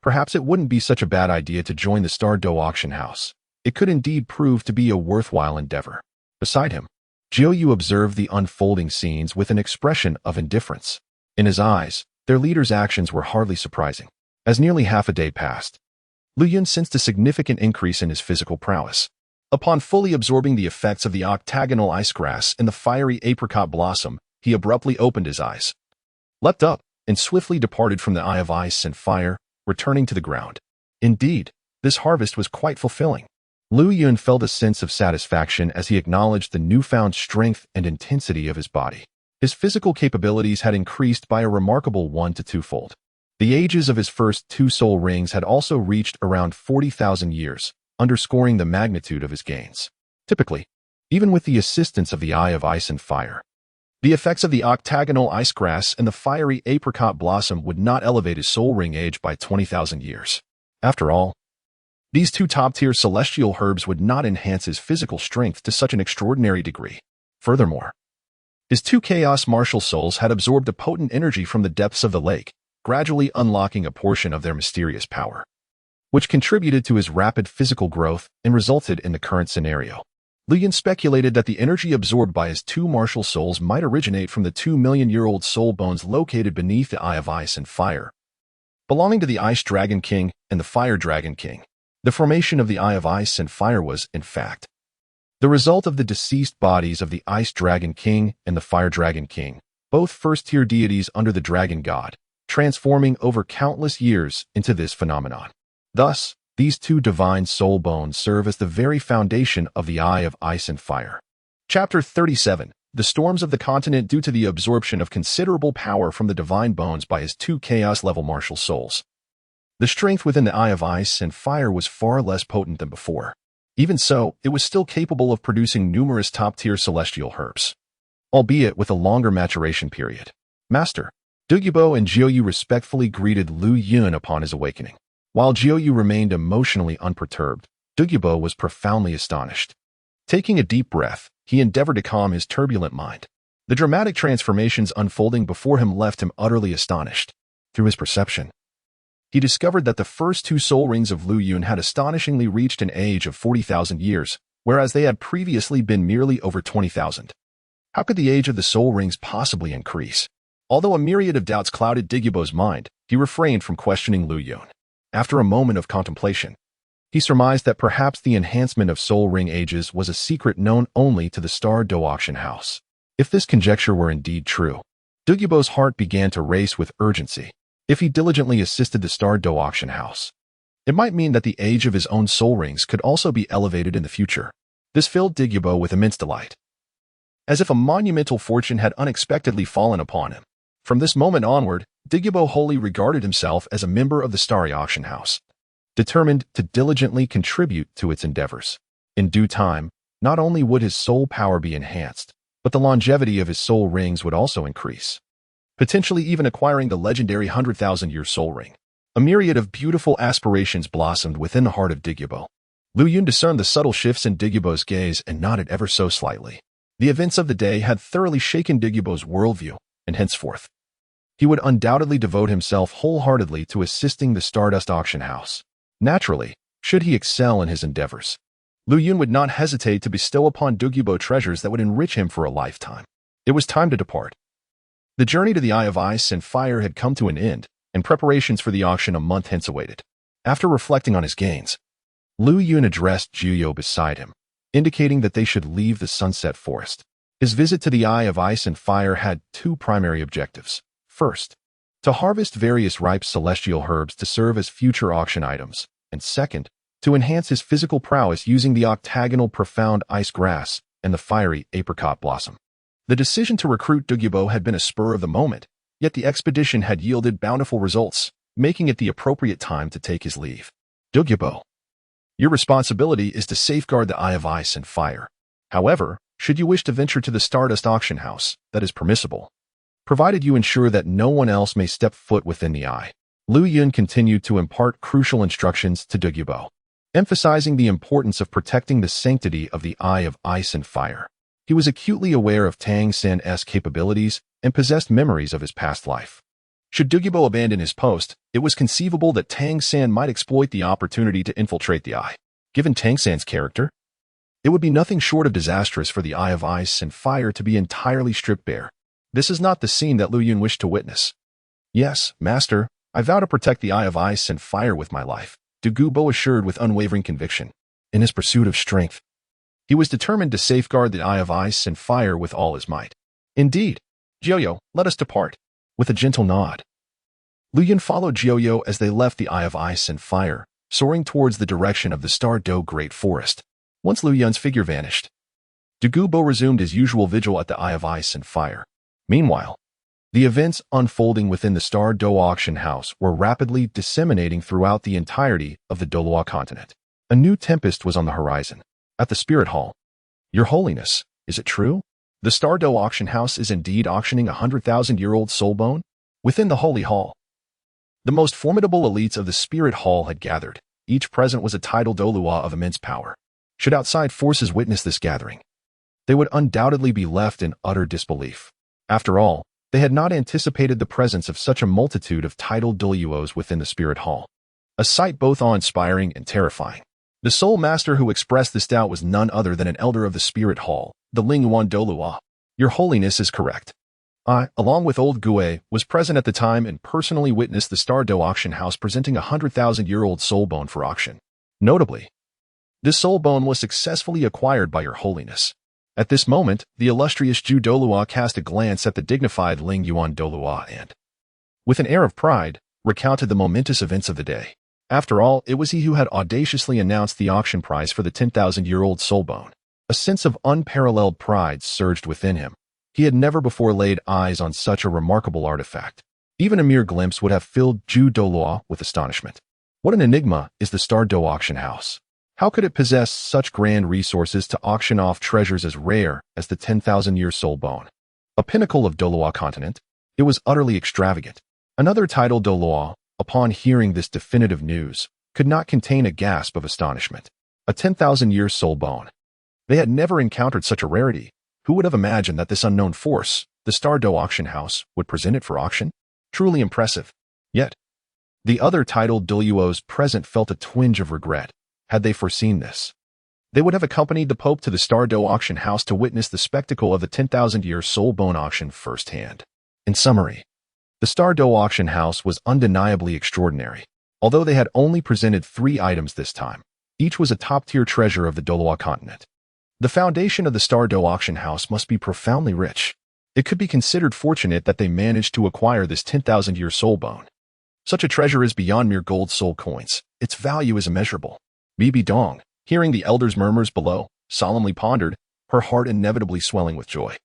Perhaps it wouldn't be such a bad idea to join the Star Dou Auction House. It could indeed prove to be a worthwhile endeavor. Beside him, Jiu observed the unfolding scenes with an expression of indifference. In his eyes, their leader's actions were hardly surprising. As nearly half a day passed, Lu Yun sensed a significant increase in his physical prowess. Upon fully absorbing the effects of the octagonal ice grass and the fiery apricot blossom, he abruptly opened his eyes, leapt up, and swiftly departed from the Eye of Ice and Fire, returning to the ground. Indeed, this harvest was quite fulfilling. Lu Yun felt a sense of satisfaction as he acknowledged the newfound strength and intensity of his body. His physical capabilities had increased by a remarkable 1 to 2-fold. The ages of his first two soul rings had also reached around 40,000 years, underscoring the magnitude of his gains. Typically, even with the assistance of the Eye of Ice and Fire, the effects of the octagonal ice grass and the fiery apricot blossom would not elevate his soul ring age by 20,000 years. After all, these two top-tier celestial herbs would not enhance his physical strength to such an extraordinary degree. Furthermore, his two chaos martial souls had absorbed a potent energy from the depths of the lake, gradually unlocking a portion of their mysterious power, which contributed to his rapid physical growth and resulted in the current scenario. Lu Yun speculated that the energy absorbed by his two martial souls might originate from the 2-million-year-old soul bones located beneath the Eye of Ice and Fire, belonging to the Ice Dragon King and the Fire Dragon King. The formation of the Eye of Ice and Fire was, in fact, the result of the deceased bodies of the Ice Dragon King and the Fire Dragon King, both first-tier deities under the Dragon God, transforming over countless years into this phenomenon. Thus, these two divine soul bones serve as the very foundation of the Eye of Ice and Fire. Chapter 37. The Storms of the Continent. Due to the absorption of considerable power from the divine bones by his two chaos-level martial souls, the strength within the Eye of Ice and Fire was far less potent than before. Even so, it was still capable of producing numerous top-tier celestial herbs, albeit with a longer maturation period. Master, Douluo and Jiuyu respectfully greeted Lu Yun upon his awakening. While Jiuyu remained emotionally unperturbed, Douluo was profoundly astonished. Taking a deep breath, he endeavored to calm his turbulent mind. The dramatic transformations unfolding before him left him utterly astonished. Through his perception, he discovered that the first two soul rings of Lu Yun had astonishingly reached an age of 40,000 years, whereas they had previously been merely over 20,000. How could the age of the soul rings possibly increase? Although a myriad of doubts clouded Douluo's mind, he refrained from questioning Lu Yun. After a moment of contemplation, he surmised that perhaps the enhancement of soul ring ages was a secret known only to the Star Dou Auction House. If this conjecture were indeed true, Douluo's heart began to race with urgency. If he diligently assisted the Star Dou Auction House, it might mean that the age of his own soul rings could also be elevated in the future. This filled Douluo with immense delight, as if a monumental fortune had unexpectedly fallen upon him. From this moment onward, Douluo wholly regarded himself as a member of the Star Auction House, determined to diligently contribute to its endeavors. In due time, not only would his soul power be enhanced, but the longevity of his soul rings would also increase, potentially even acquiring the legendary 100,000-year soul ring. A myriad of beautiful aspirations blossomed within the heart of Douluo. Lu Yun discerned the subtle shifts in Douluo's gaze and nodded ever so slightly. The events of the day had thoroughly shaken Douluo's worldview, and henceforth, he would undoubtedly devote himself wholeheartedly to assisting the Stardust Auction House. Naturally, should he excel in his endeavors, Lu Yun would not hesitate to bestow upon Douluo treasures that would enrich him for a lifetime. It was time to depart. The journey to the Eye of Ice and Fire had come to an end, and preparations for the auction a month hence awaited. After reflecting on his gains, Lu Yun addressed Jiuyu beside him, indicating that they should leave the Sunset Forest. His visit to the Eye of Ice and Fire had two primary objectives. First, to harvest various ripe celestial herbs to serve as future auction items, and second, to enhance his physical prowess using the octagonal profound ice grass and the fiery apricot blossom. The decision to recruit Douluo had been a spur of the moment, yet the expedition had yielded bountiful results, making it the appropriate time to take his leave. Douluo, your responsibility is to safeguard the Eye of Ice and Fire. However, should you wish to venture to the Stardust Auction House, that is permissible, provided you ensure that no one else may step foot within the eye. Lu Yun continued to impart crucial instructions to Douluo, emphasizing the importance of protecting the sanctity of the Eye of Ice and Fire. He was acutely aware of Tang San's capabilities and possessed memories of his past life. Should Douluo abandon his post, it was conceivable that Tang San might exploit the opportunity to infiltrate the Eye. Given Tang San's character, it would be nothing short of disastrous for the Eye of Ice and Fire to be entirely stripped bare. This is not the scene that Lu Yun wished to witness. Yes, master, I vow to protect the Eye of Ice and Fire with my life, Douluo assured with unwavering conviction. In his pursuit of strength, he was determined to safeguard the Eye of Ice and Fire with all his might. Indeed. Jiuyu, let us depart. With a gentle nod, Lu Yun followed Jiuyu as they left the Eye of Ice and Fire, soaring towards the direction of the Star Dou Great Forest. Once Lu Yun's figure vanished, Douluo resumed his usual vigil at the Eye of Ice and Fire. Meanwhile, the events unfolding within the Star Dou Auction House were rapidly disseminating throughout the entirety of the Douluo Continent. A new tempest was on the horizon. At the Spirit Hall, Your Holiness, is it true? The Star Dou Auction House is indeed auctioning a 100,000-year-old soul bone? Within the Holy Hall, the most formidable elites of the Spirit Hall had gathered. Each present was a titled Douluo of immense power. Should outside forces witness this gathering, they would undoubtedly be left in utter disbelief. After all, they had not anticipated the presence of such a multitude of titled Douluos within the Spirit Hall, a sight both awe-inspiring and terrifying. The sole master who expressed this doubt was none other than an elder of the Spirit Hall, the Lingyuan Douluo. Your Holiness is correct. I, along with old Gue, was present at the time and personally witnessed the Star Dou Auction House presenting a 100,000-year-old soul bone for auction. Notably, this soul bone was successfully acquired by Your Holiness. At this moment, the illustrious Ju Douluo cast a glance at the dignified Lingyuan Douluo and, with an air of pride, recounted the momentous events of the day. After all, it was he who had audaciously announced the auction price for the 10,000-year-old soul bone. A sense of unparalleled pride surged within him. He had never before laid eyes on such a remarkable artifact. Even a mere glimpse would have filled Ju Douluo with astonishment. What an enigma is the Star Dou Auction House. How could it possess such grand resources to auction off treasures as rare as the 10,000-year soul bone? A pinnacle of Douluo Continent, It was utterly extravagant. Another title Douluo, upon hearing this definitive news, could not contain a gasp of astonishment. A 10,000-year soul bone. They had never encountered such a rarity. Who would have imagined that this unknown force, the Star Dou Auction House, would present it for auction? Truly impressive. Yet, the other titled Douluos present felt a twinge of regret. Had they foreseen this, they would have accompanied the Pope to the Star Dou Auction House to witness the spectacle of the 10,000-year soul bone auction firsthand. In summary, the Star Dou Auction House was undeniably extraordinary. Although they had only presented 3 items this time, each was a top-tier treasure of the Douluo Continent. The foundation of the Star Dou Auction House must be profoundly rich. It could be considered fortunate that they managed to acquire this 10,000-year soul bone. Such a treasure is beyond mere gold soul coins. Its value is immeasurable. Bibi Dong, hearing the elders' murmurs below, solemnly pondered, her heart inevitably swelling with joy.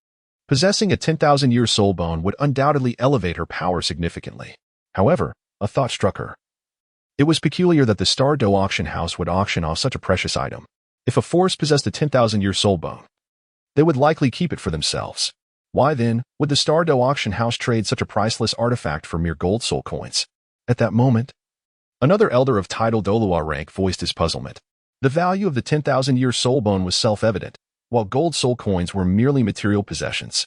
Possessing a 10,000-year soul bone would undoubtedly elevate her power significantly. However, a thought struck her. It was peculiar that the Star Dou Auction House would auction off such a precious item. If a force possessed a 10,000-year soul bone, they would likely keep it for themselves. Why then would the Star Dou Auction House trade such a priceless artifact for mere gold soul coins? At that moment, another elder of title Douluo rank voiced his puzzlement. The value of the 10,000-year soul bone was self-evident, while gold soul coins were merely material possessions.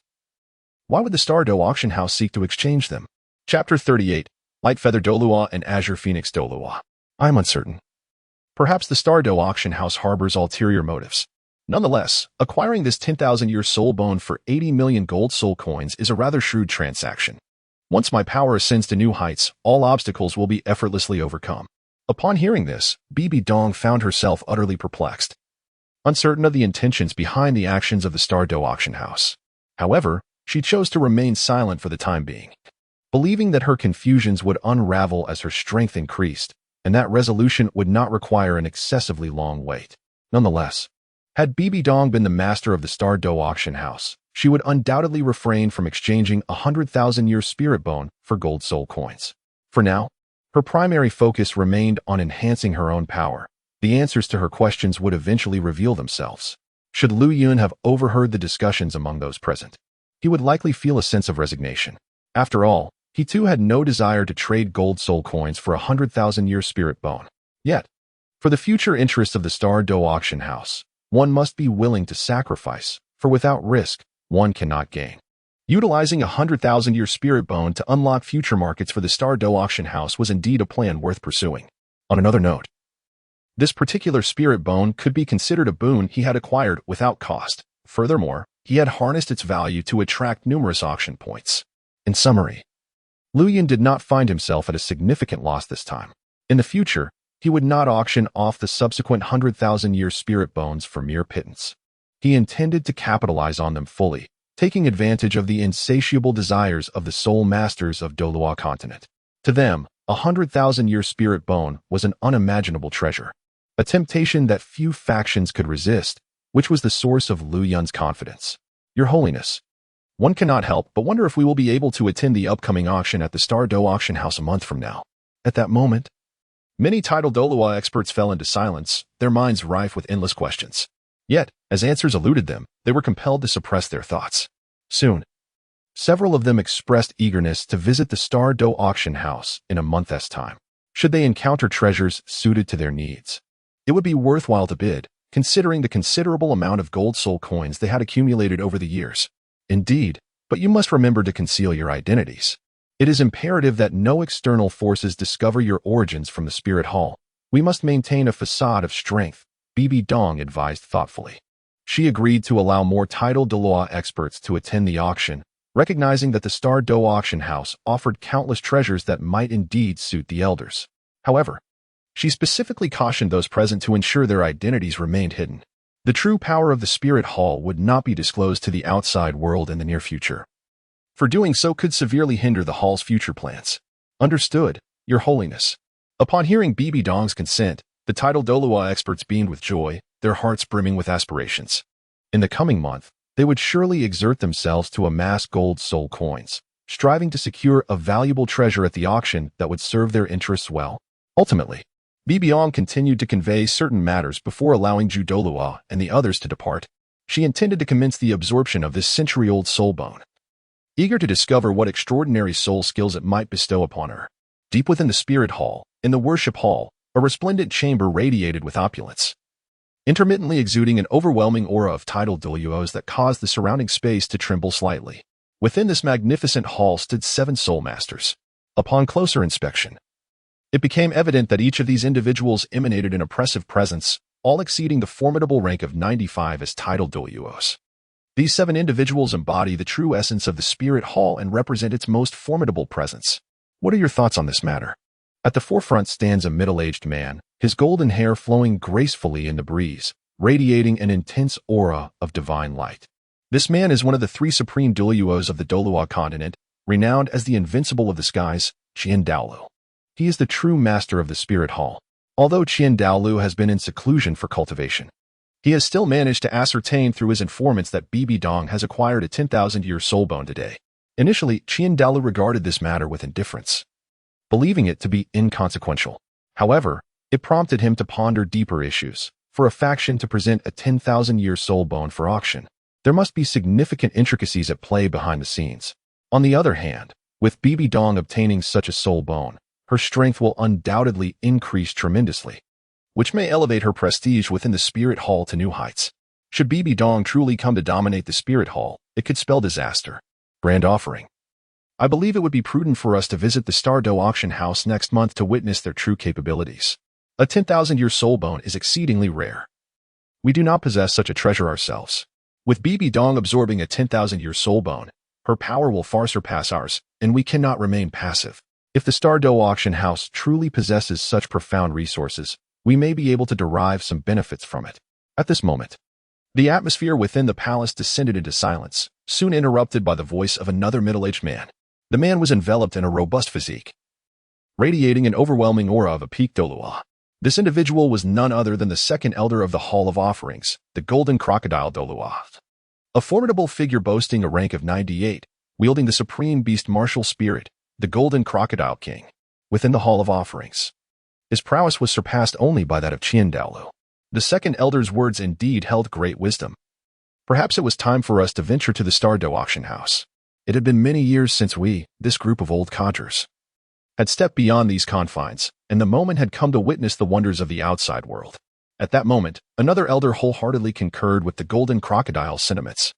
Why would the Star Dou Auction House seek to exchange them? Chapter 38, Light Feather Douluo and Azure Phoenix Douluo. I am uncertain. Perhaps the Star Dou Auction House harbors ulterior motives. Nonetheless, acquiring this 10,000-year soul bone for 80 million gold soul coins is a rather shrewd transaction. Once my power ascends to new heights, all obstacles will be effortlessly overcome. Upon hearing this, Bibi Dong found herself utterly perplexed, uncertain of the intentions behind the actions of the Star Dou Auction House. However, she chose to remain silent for the time being, believing that her confusions would unravel as her strength increased, and that resolution would not require an excessively long wait. Nonetheless, had Bibi Dong been the master of the Star Dou Auction House, she would undoubtedly refrain from exchanging a 100,000-year spirit bone for gold soul coins. For now, her primary focus remained on enhancing her own power. The answers to her questions would eventually reveal themselves. Should Lu Yun have overheard the discussions among those present, he would likely feel a sense of resignation. After all, he too had no desire to trade gold soul coins for a 100,000-year spirit bone. Yet, for the future interests of the Star Dou Auction House, one must be willing to sacrifice, for without risk, one cannot gain. Utilizing a 100,000-year spirit bone to unlock future markets for the Star Dou Auction House was indeed a plan worth pursuing. On another note, this particular spirit bone could be considered a boon he had acquired without cost. Furthermore, he had harnessed its value to attract numerous auction points. In summary, Lu Yun did not find himself at a significant loss this time. In the future, he would not auction off the subsequent 100,000-year spirit bones for mere pittance. He intended to capitalize on them fully, taking advantage of the insatiable desires of the soul masters of Douluo Continent. To them, a 100,000-year spirit bone was an unimaginable treasure, a temptation that few factions could resist, which was the source of Lu Yun's confidence. Your Holiness, one cannot help but wonder if we will be able to attend the upcoming auction at the Star Dou Auction House a month from now. At that moment, many titled Douluo experts fell into silence, their minds rife with endless questions. Yet, as answers eluded them, they were compelled to suppress their thoughts. Soon, several of them expressed eagerness to visit the Star Dou Auction House in a month's time, should they encounter treasures suited to their needs. It would be worthwhile to bid, considering the considerable amount of gold soul coins they had accumulated over the years. Indeed, but you must remember to conceal your identities. It is imperative that no external forces discover your origins from the Spirit Hall. We must maintain a facade of strength, Bibi Dong advised thoughtfully. She agreed to allow more titled Douluo experts to attend the auction, recognizing that the Star Dou Auction House offered countless treasures that might indeed suit the elders. However, she specifically cautioned those present to ensure their identities remained hidden. The true power of the Spirit Hall would not be disclosed to the outside world in the near future, for doing so could severely hinder the Hall's future plans. Understood, Your Holiness. Upon hearing Bibi Dong's consent, the titled Douluo experts beamed with joy, their hearts brimming with aspirations. In the coming month, they would surely exert themselves to amass gold soul coins, striving to secure a valuable treasure at the auction that would serve their interests well. Ultimately, Bibi Dong continued to convey certain matters before allowing Zhu Douluo and the others to depart. She intended to commence the absorption of this century-old soul bone. eager to discover what extraordinary soul skills it might bestow upon her. Deep within the spirit hall, in the worship hall, a resplendent chamber radiated with opulence, intermittently exuding an overwhelming aura of tidal Douluos that caused the surrounding space to tremble slightly. Within this magnificent hall stood 7 soul masters. Upon closer inspection, it became evident that each of these individuals emanated an oppressive presence, all exceeding the formidable rank of 95 as tidal Douluos. These 7 individuals embody the true essence of the spirit hall and represent its most formidable presence. What are your thoughts on this matter? At the forefront stands a middle-aged man, his golden hair flowing gracefully in the breeze, radiating an intense aura of divine light. This man is one of the 3 supreme Douluos of the Douluo Continent, renowned as the invincible of the skies, Douluo. He is the true master of the spirit hall. Although Douluo has been in seclusion for cultivation, he has still managed to ascertain through his informants that Bibi Dong has acquired a 10,000-year soul bone today. Initially, Douluo regarded this matter with indifference, believing it to be inconsequential. However, it prompted him to ponder deeper issues. For a faction to present a 10,000-year soul bone for auction, there must be significant intricacies at play behind the scenes. On the other hand, with Bibi Dong obtaining such a soul bone, her strength will undoubtedly increase tremendously, which may elevate her prestige within the spirit hall to new heights. Should Bibi Dong truly come to dominate the spirit hall, it could spell disaster. Grand offering. I believe it would be prudent for us to visit the Star Dou Auction House next month to witness their true capabilities. A 10,000-year soul bone is exceedingly rare. We do not possess such a treasure ourselves. With Bibi Dong absorbing a 10,000-year soul bone, her power will far surpass ours, and we cannot remain passive. If the Star Dou Auction House truly possesses such profound resources, we may be able to derive some benefits from it. At this moment, the atmosphere within the palace descended into silence, soon interrupted by the voice of another middle-aged man. The man was enveloped in a robust physique, radiating an overwhelming aura of a peak Douluo. This individual was none other than the second elder of the Hall of Offerings, the Golden Crocodile Douluo. A formidable figure boasting a rank of 98, wielding the supreme beast martial spirit, the Golden Crocodile King, within the Hall of Offerings. His prowess was surpassed only by that of Douluo. The second elder's words indeed held great wisdom. Perhaps it was time for us to venture to the Star Dou Auction House. It had been many years since we, this group of old codgers, had stepped beyond these confines, and the moment had come to witness the wonders of the outside world. At that moment, another elder wholeheartedly concurred with the Golden Crocodile's sentiments.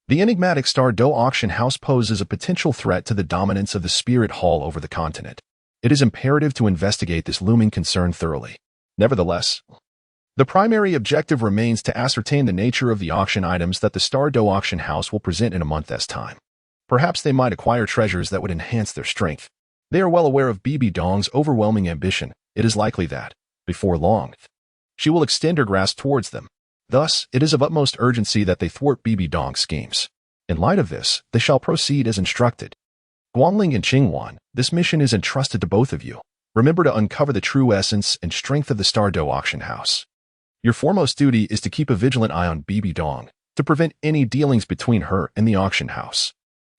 The enigmatic Star Dou Auction House poses a potential threat to the dominance of the spirit hall over the continent. It is imperative to investigate this looming concern thoroughly. Nevertheless, the primary objective remains to ascertain the nature of the auction items that the Star Dou Auction House will present in a month's time. Perhaps they might acquire treasures that would enhance their strength. They are well aware of Bibi Dong's overwhelming ambition. It is likely that, before long, she will extend her grasp towards them. Thus, it is of utmost urgency that they thwart Bibi Dong's schemes. In light of this, they shall proceed as instructed. Guangling and Qingwan, this mission is entrusted to both of you. Remember to uncover the true essence and strength of the Star Dou Auction House. Your foremost duty is to keep a vigilant eye on Bibi Dong, to prevent any dealings between her and the auction house.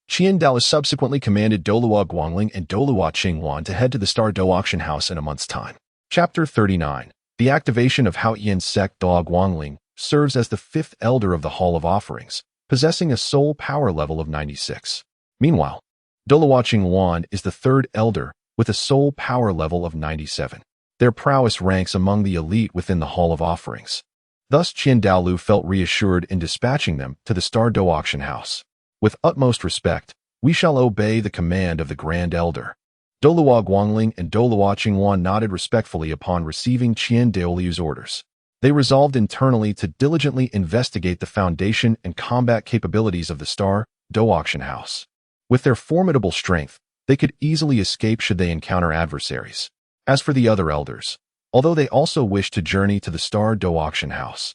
Douluo subsequently commanded Douluo Guangling and Douluo Qingwan to head to the Star Dou Auction House in a month's time. Chapter 39. The activation of Treasures Sect. Douluo Guangling serves as the 5th elder of the Hall of Offerings, possessing a soul power level of 96. Meanwhile, Douluo Qingwan is the 3rd elder with a soul power level of 97. Their prowess ranks among the elite within the Hall of Offerings. Thus, Douluo felt reassured in dispatching them to the Star Dou Auction House. With utmost respect, we shall obey the command of the Grand Elder. Douluo Guangling and Douluo Qingwan nodded respectfully upon receiving Douluo's orders. They resolved internally to diligently investigate the foundation and combat capabilities of the Star Dou Auction House. With their formidable strength, they could easily escape should they encounter adversaries. As for the other elders, although they also wished to journey to the Star Dou Auction House,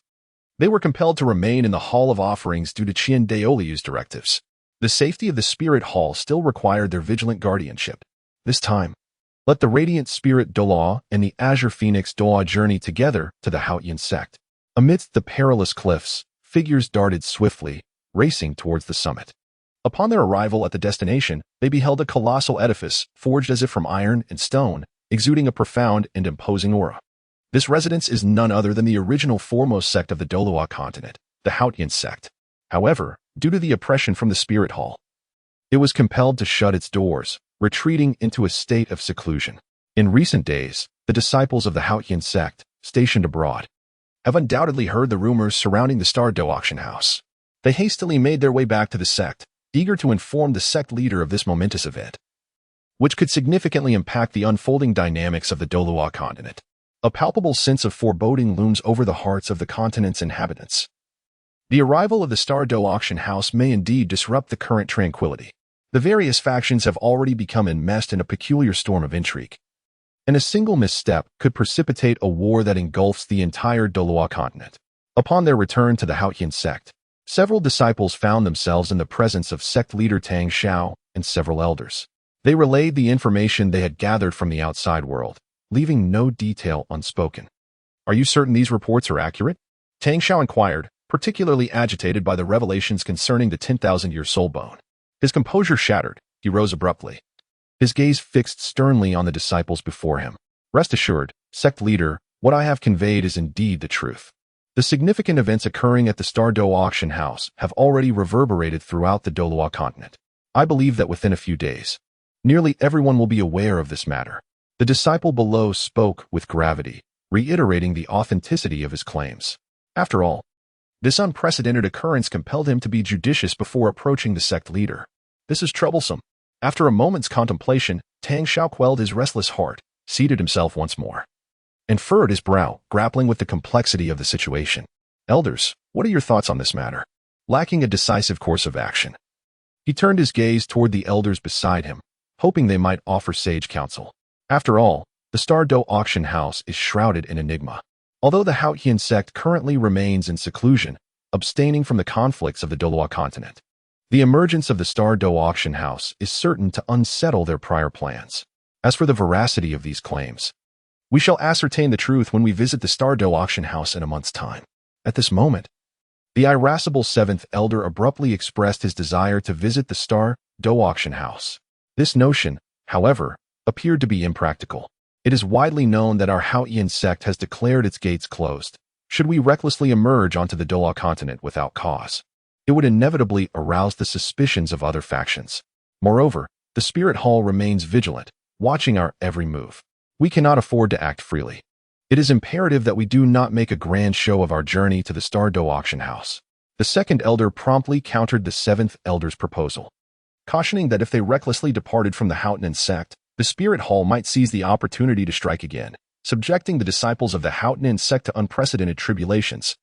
they were compelled to remain in the Hall of Offerings due to Douluo's directives. The safety of the Spirit Hall still required their vigilant guardianship. This time, let the Radiant Spirit Douluo and the Azure Phoenix Douluo journey together to the Treasures Sect. Amidst the perilous cliffs, figures darted swiftly, racing towards the summit. Upon their arrival at the destination, they beheld a colossal edifice, forged as if from iron and stone, exuding a profound and imposing aura. This residence is none other than the original foremost sect of the Douluo Continent, the Treasures Sect. However, due to the oppression from the Spirit Hall, It was compelled to shut its doors, retreating into a state of seclusion. In recent days, the disciples of the Haotian sect, stationed abroad, have undoubtedly heard the rumors surrounding the Star Dou Auction House. They hastily made their way back to the sect, eager to inform the sect leader of this momentous event, which could significantly impact the unfolding dynamics of the Douluo Continent. A palpable sense of foreboding looms over the hearts of the continent's inhabitants. The arrival of the Star Dou Auction House may indeed disrupt the current tranquility. The various factions have already become enmeshed in a peculiar storm of intrigue, and a single misstep could precipitate a war that engulfs the entire Douluo Continent. Upon their return to the Haotian sect, several disciples found themselves in the presence of sect leader Tang Xiao and several elders. They relayed the information they had gathered from the outside world, leaving no detail unspoken. "Are you certain these reports are accurate?" Tang Xiao inquired, particularly agitated by the revelations concerning the 10,000-year soul bone. His composure shattered, he rose abruptly, his gaze fixed sternly on the disciples before him. "Rest assured, sect leader, what I have conveyed is indeed the truth. The significant events occurring at the Star Dou Auction House have already reverberated throughout the Douluo Continent. I believe that within a few days, nearly everyone will be aware of this matter." The disciple below spoke with gravity, reiterating the authenticity of his claims. After all, this unprecedented occurrence compelled him to be judicious before approaching the sect leader. "This is troublesome." After a moment's contemplation, Tang Xiao quelled his restless heart, seated himself once more, and furrowed his brow, grappling with the complexity of the situation. "Elders, what are your thoughts on this matter?" Lacking a decisive course of action, he turned his gaze toward the elders beside him, hoping they might offer sage counsel. After all, the Star Dou Auction House is shrouded in enigma. Although the Haotian sect currently remains in seclusion, abstaining from the conflicts of the Douluo Continent, the emergence of the Star Dou Auction House is certain to unsettle their prior plans. As for the veracity of these claims, we shall ascertain the truth when we visit the Star Dou Auction House in a month's time. At this moment, the irascible seventh elder abruptly expressed his desire to visit the Star Dou Auction House. This notion, however, appeared to be impractical. It is widely known that our Haotian sect has declared its gates closed. Should we recklessly emerge onto the Douluo Continent without cause, it would inevitably arouse the suspicions of other factions. Moreover, the Spirit Hall remains vigilant, watching our every move. We cannot afford to act freely. It is imperative that we do not make a grand show of our journey to the Star Dou Auction House. The second elder promptly countered the seventh elder's proposal, cautioning that if they recklessly departed from the Haotian sect, the Spirit Hall might seize the opportunity to strike again, subjecting the disciples of the Haotian sect to unprecedented tribulations.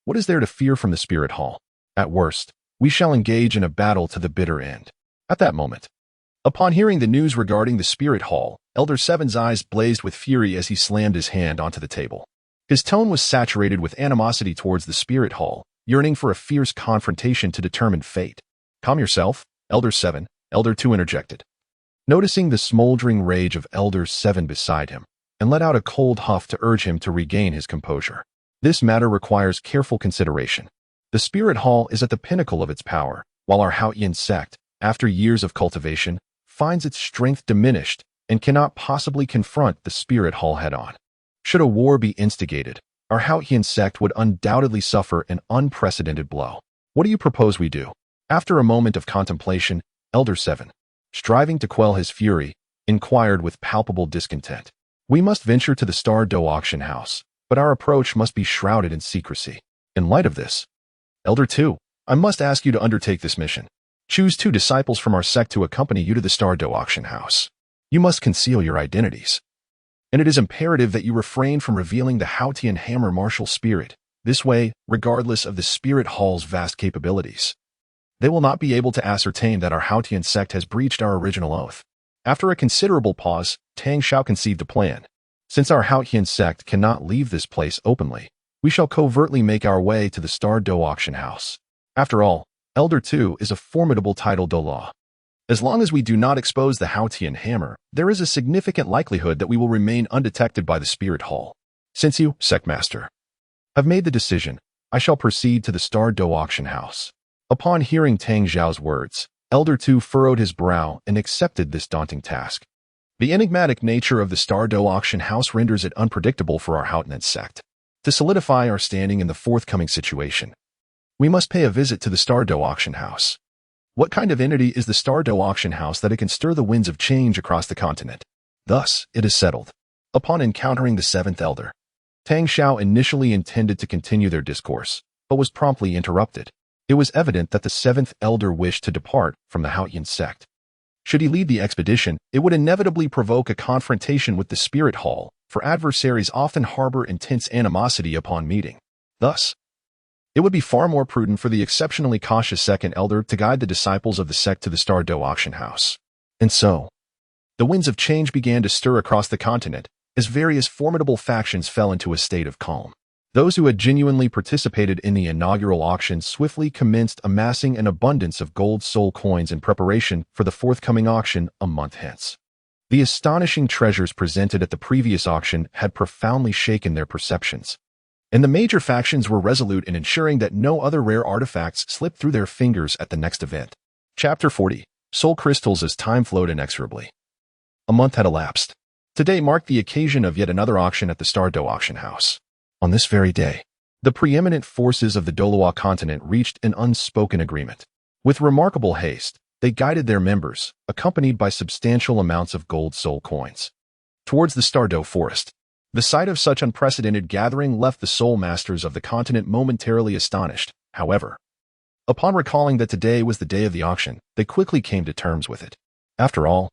What is there to fear from the Spirit Hall? At worst, we shall engage in a battle to the bitter end. At that moment, upon hearing the news regarding the Spirit Hall, Elder Seven's eyes blazed with fury as he slammed his hand onto the table. His tone was saturated with animosity towards the Spirit Hall, yearning for a fierce confrontation to determine fate. "Calm yourself, Elder Seven," Elder Two interjected, noticing the smoldering rage of Elder Seven beside him, and let out a cold huff to urge him to regain his composure. "This matter requires careful consideration. The Spirit Hall is at the pinnacle of its power, while our Haotian sect, after years of cultivation, finds its strength diminished and cannot possibly confront the Spirit Hall head-on. Should a war be instigated, our Haotian sect would undoubtedly suffer an unprecedented blow. What do you propose we do?" After a moment of contemplation, Elder Seven, striving to quell his fury, inquired with palpable discontent. "We must venture to the Star Dou Auction House, but our approach must be shrouded in secrecy. In light of this, Elder Two, I must ask you to undertake this mission. Choose 2 disciples from our sect to accompany you to the Star Dou Auction House. You must conceal your identities, and it is imperative that you refrain from revealing the Haotian hammer martial spirit. This way, regardless of the Spirit Hall's vast capabilities, they will not be able to ascertain that our Haotian sect has breached our original oath." After a considerable pause, Tang Xiao conceived a plan. "Since our Haotian sect cannot leave this place openly, we shall covertly make our way to the Star Dou Auction House. After all, Elder Two is a formidable title Douluo. As long as we do not expose the Haotian hammer, there is a significant likelihood that we will remain undetected by the Spirit Hall. Since you, Sect Master, have made the decision, I shall proceed to the Star Dou Auction House." Upon hearing Tang Xiao's words, Elder Two furrowed his brow and accepted this daunting task. The enigmatic nature of the Star Dou Auction House renders it unpredictable for our Haotian sect. To solidify our standing in the forthcoming situation, we must pay a visit to the Star Dou Auction House. What kind of entity is the Star Dou Auction House that it can stir the winds of change across the continent? Thus, it is settled. Upon encountering the seventh elder, Tang Xiao initially intended to continue their discourse, but was promptly interrupted. It was evident that the seventh elder wished to depart from the Haotian sect. Should he lead the expedition, it would inevitably provoke a confrontation with the Spirit Hall, for adversaries often harbor intense animosity upon meeting. Thus, it would be far more prudent for the exceptionally cautious second elder to guide the disciples of the sect to the Star Dou Auction House. And so, the winds of change began to stir across the continent, as various formidable factions fell into a state of calm. Those who had genuinely participated in the inaugural auction swiftly commenced amassing an abundance of gold soul coins in preparation for the forthcoming auction a month hence. The astonishing treasures presented at the previous auction had profoundly shaken their perceptions, and the major factions were resolute in ensuring that no other rare artifacts slipped through their fingers at the next event. Chapter 40. Soul Crystals as time flowed inexorably. A month had elapsed. Today marked the occasion of yet another auction at the Star Dou Auction House. On this very day, the preeminent forces of the Douluo Continent reached an unspoken agreement. With remarkable haste, they guided their members, accompanied by substantial amounts of gold soul coins, towards the Star Dou forest. The sight of such unprecedented gathering left the soul masters of the continent momentarily astonished. However, upon recalling that today was the day of the auction, they quickly came to terms with it. After all,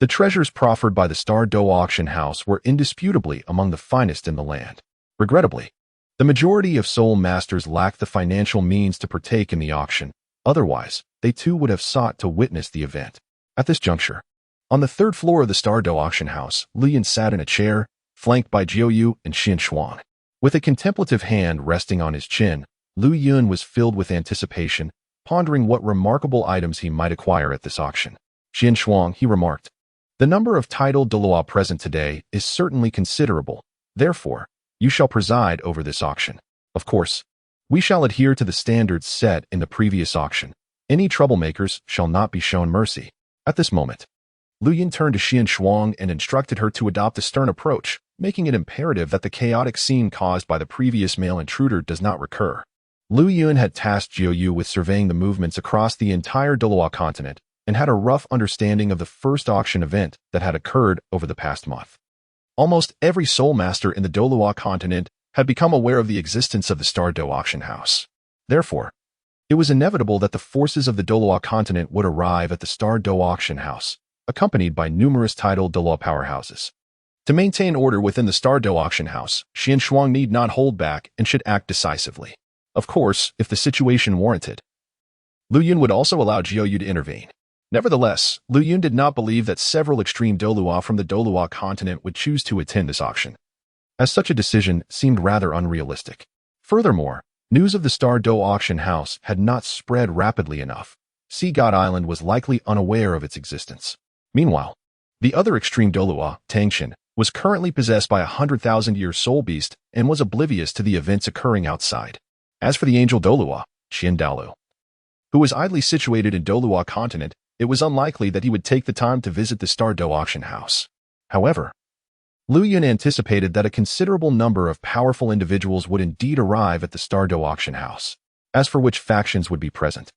the treasures proffered by the Star Dou Auction House were indisputably among the finest in the land. Regrettably, the majority of soul masters lacked the financial means to partake in the auction. Otherwise, they too would have sought to witness the event. At this juncture, on the third floor of the Star Dou Auction House, Lu Yun sat in a chair, flanked by Jiao Yu and Xian Shuang. With a contemplative hand resting on his chin, Lu Yun was filled with anticipation, pondering what remarkable items he might acquire at this auction. Xian Shuang, he remarked, "The number of titled Douluo present today is certainly considerable. Therefore, you shall preside over this auction. Of course, we shall adhere to the standards set in the previous auction. Any troublemakers shall not be shown mercy." At this moment, Lu Yun turned to Xian Shuang and instructed her to adopt a stern approach, making it imperative that the chaotic scene caused by the previous male intruder does not recur. Lu Yun had tasked Jiao Yu with surveying the movements across the entire Douluo continent and had a rough understanding of the first auction event that had occurred over the past month. Almost every soul master in the Douluo Continent had become aware of the existence of the Star Dou Auction House. Therefore, it was inevitable that the forces of the Douluo Continent would arrive at the Star Dou Auction House, accompanied by numerous titled Douluo powerhouses. To maintain order within the Star Dou Auction House, Xian Shuang need not hold back and should act decisively. Of course, if the situation warranted, Lu Yun would also allow Jiao Yu to intervene. Nevertheless, Lu Yun did not believe that several extreme Douluo from the Douluo Continent would choose to attend this auction, as such a decision seemed rather unrealistic. Furthermore, news of the Star Dou Auction House had not spread rapidly enough. Sea God Island was likely unaware of its existence. Meanwhile, the other extreme Douluo, Tangshan, was currently possessed by a 100,000-year soul beast and was oblivious to the events occurring outside. As for the angel Douluo, Qian Daolu, who was idly situated in Douluo Continent, it was unlikely that he would take the time to visit the Star Dou Auction House. However, Lu Yun anticipated that a considerable number of powerful individuals would indeed arrive at the Star Dou Auction House. As for which factions would be present,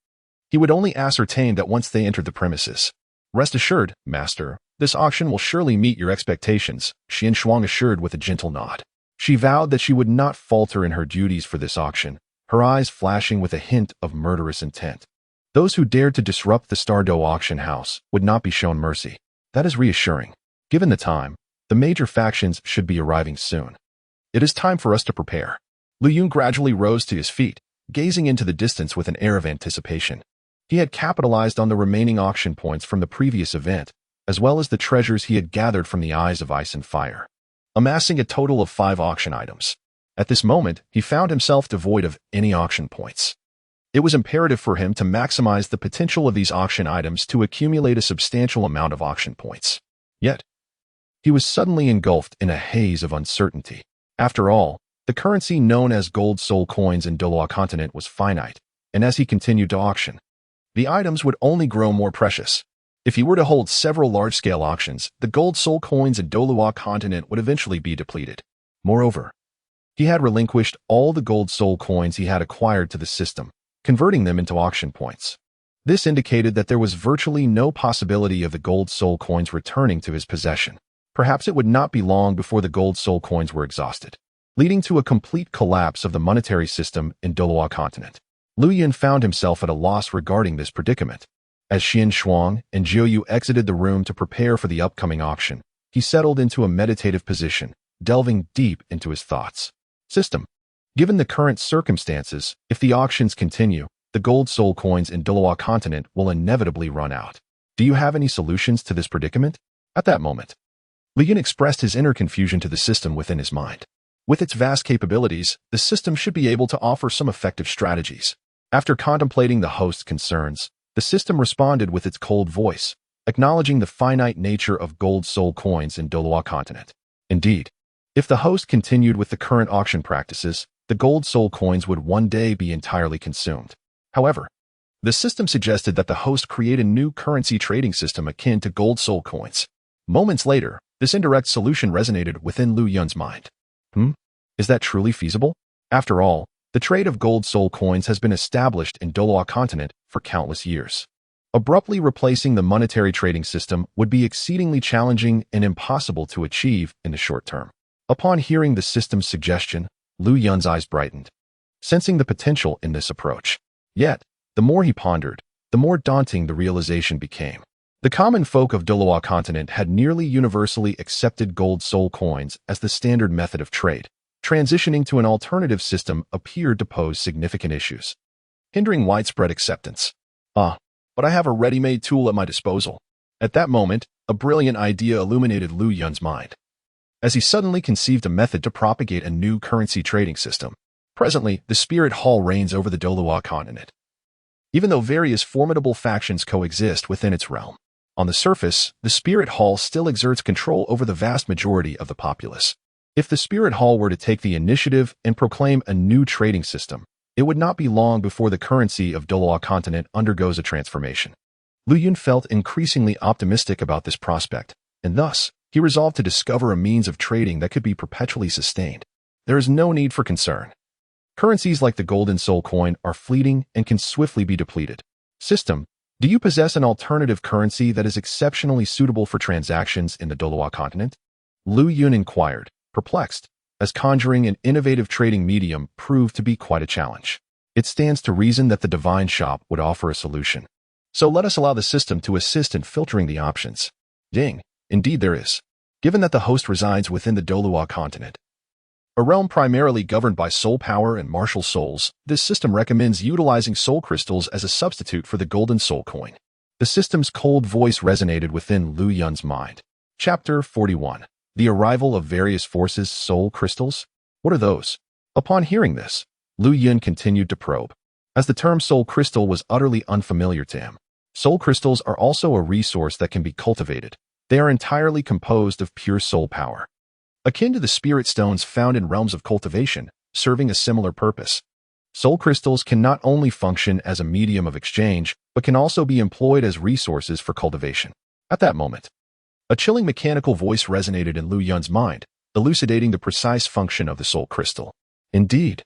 he would only ascertain that once they entered the premises. "Rest assured, Master, this auction will surely meet your expectations," Xian Shuang assured with a gentle nod. She vowed that she would not falter in her duties for this auction, her eyes flashing with a hint of murderous intent. Those who dared to disrupt the Star Dou Auction House would not be shown mercy. That is reassuring. Given the time, the major factions should be arriving soon. It is time for us to prepare. Lu Yun gradually rose to his feet, gazing into the distance with an air of anticipation. He had capitalized on the remaining auction points from the previous event, as well as the treasures he had gathered from the Eyes of Ice and Fire, amassing a total of 5 auction items. At this moment, he found himself devoid of any auction points. It was imperative for him to maximize the potential of these auction items to accumulate a substantial amount of auction points. Yet, he was suddenly engulfed in a haze of uncertainty. After all, the currency known as gold soul coins in Douluo Continent was finite, and as he continued to auction, the items would only grow more precious. If he were to hold several large-scale auctions, the gold soul coins in Douluo Continent would eventually be depleted. Moreover, he had relinquished all the gold soul coins he had acquired to the system, converting them into auction points. This indicated that there was virtually no possibility of the gold soul coins returning to his possession. Perhaps it would not be long before the gold soul coins were exhausted, leading to a complete collapse of the monetary system in Douluo Continent. Lu Yun found himself at a loss regarding this predicament. As Xian Shuang and Jiu Yu exited the room to prepare for the upcoming auction, he settled into a meditative position, delving deep into his thoughts. System. Given the current circumstances, if the auctions continue, the gold soul coins in Douluo Continent will inevitably run out. Do you have any solutions to this predicament? At that moment, Lu Yun expressed his inner confusion to the system within his mind. With its vast capabilities, the system should be able to offer some effective strategies. After contemplating the host's concerns, the system responded with its cold voice, acknowledging the finite nature of gold soul coins in Douluo Continent. Indeed, if the host continued with the current auction practices, the gold soul coins would one day be entirely consumed. However, the system suggested that the host create a new currency trading system akin to gold soul coins. Moments later, this indirect solution resonated within Lu Yun's mind. Is that truly feasible? After all, the trade of gold soul coins has been established in Douluo Continent for countless years. Abruptly replacing the monetary trading system would be exceedingly challenging and impossible to achieve in the short term. Upon hearing the system's suggestion, Lu Yun's eyes brightened, sensing the potential in this approach. Yet, the more he pondered, the more daunting the realization became. The common folk of Douluo Continent had nearly universally accepted gold soul coins as the standard method of trade. Transitioning to an alternative system appeared to pose significant issues, hindering widespread acceptance. But I have a ready-made tool at my disposal. At that moment, a brilliant idea illuminated Lu Yun's mind, as he suddenly conceived a method to propagate a new currency trading system. Presently, the Spirit Hall reigns over the Douluo Continent, even though various formidable factions coexist within its realm. On the surface, the Spirit Hall still exerts control over the vast majority of the populace. If the Spirit Hall were to take the initiative and proclaim a new trading system, it would not be long before the currency of Douluo Continent undergoes a transformation. Lu Yun felt increasingly optimistic about this prospect, and thus, he resolved to discover a means of trading that could be perpetually sustained. There is no need for concern. Currencies like the golden soul coin are fleeting and can swiftly be depleted. System, do you possess an alternative currency that is exceptionally suitable for transactions in the Douluo Continent? Lu Yun inquired, perplexed, as conjuring an innovative trading medium proved to be quite a challenge. It stands to reason that the Divine Shop would offer a solution. So let us allow the system to assist in filtering the options. Ding, indeed there is. Given that the host resides within the Douluo Continent, a realm primarily governed by soul power and martial souls, this system recommends utilizing soul crystals as a substitute for the golden soul coin. The system's cold voice resonated within Lu Yun's mind. Chapter 41. The arrival of various forces soul crystals? What are those? Upon hearing this, Lu Yun continued to probe, as the term soul crystal was utterly unfamiliar to him. Soul crystals are also a resource that can be cultivated. They are entirely composed of pure soul power, akin to the spirit stones found in realms of cultivation, serving a similar purpose. Soul crystals can not only function as a medium of exchange, but can also be employed as resources for cultivation. At that moment, a chilling mechanical voice resonated in Lu Yun's mind, elucidating the precise function of the soul crystal. Indeed,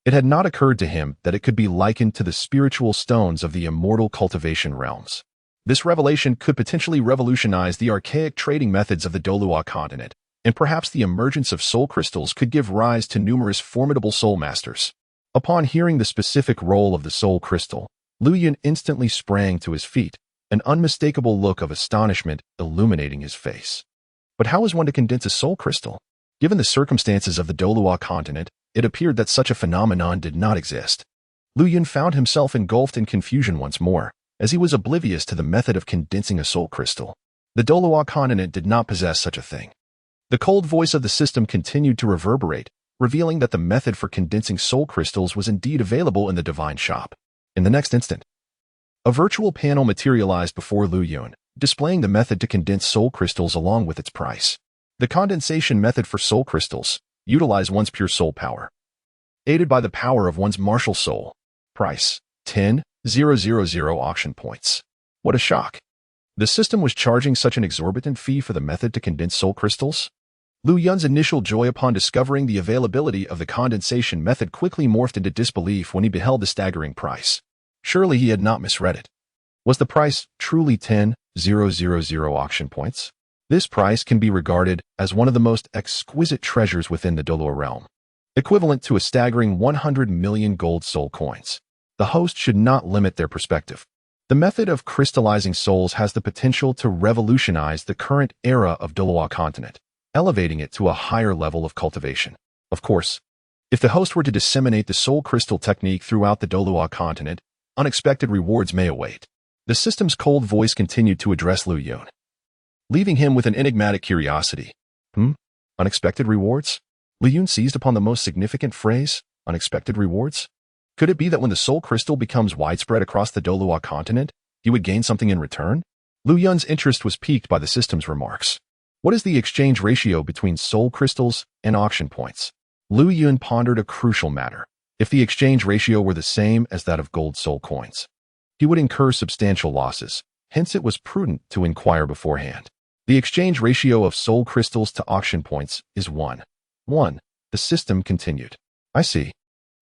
it had not occurred to him that it could be likened to the spiritual stones of the immortal cultivation realms. This revelation could potentially revolutionize the archaic trading methods of the Douluo Continent, and perhaps the emergence of soul crystals could give rise to numerous formidable soul masters. Upon hearing the specific role of the soul crystal, Lu Yun instantly sprang to his feet, an unmistakable look of astonishment illuminating his face. But how is one to condense a soul crystal? Given the circumstances of the Douluo Continent, it appeared that such a phenomenon did not exist. Lu Yun found himself engulfed in confusion once more, as he was oblivious to the method of condensing a soul crystal. The Douluo Continent did not possess such a thing. The cold voice of the system continued to reverberate, revealing that the method for condensing soul crystals was indeed available in the Divine Shop. In the next instant, a virtual panel materialized before Lu Yun, displaying the method to condense soul crystals along with its price. The condensation method for soul crystals utilize one's pure soul power, aided by the power of one's martial soul. Price: 10,000 auction points. What a shock! The system was charging such an exorbitant fee for the method to condense soul crystals? Lu Yun's initial joy upon discovering the availability of the condensation method quickly morphed into disbelief when he beheld the staggering price. Surely he had not misread it. Was the price truly 10,000 auction points? This price can be regarded as one of the most exquisite treasures within the Douluo realm, equivalent to a staggering 100 million gold soul coins. The host should not limit their perspective. The method of crystallizing souls has the potential to revolutionize the current era of Douluo Continent, elevating it to a higher level of cultivation. Of course, if the host were to disseminate the soul crystal technique throughout the Douluo Continent, unexpected rewards may await. The system's cold voice continued to address Lu Yun, leaving him with an enigmatic curiosity. Unexpected rewards? Lu Yun seized upon the most significant phrase, unexpected rewards? Could it be that when the soul crystal becomes widespread across the Douluo Continent, he would gain something in return? Lu Yun's interest was piqued by the system's remarks. What is the exchange ratio between soul crystals and auction points? Lu Yun pondered a crucial matter. If the exchange ratio were the same as that of gold soul coins, he would incur substantial losses. Hence, it was prudent to inquire beforehand. The exchange ratio of soul crystals to auction points is 1:1. The system continued. I see.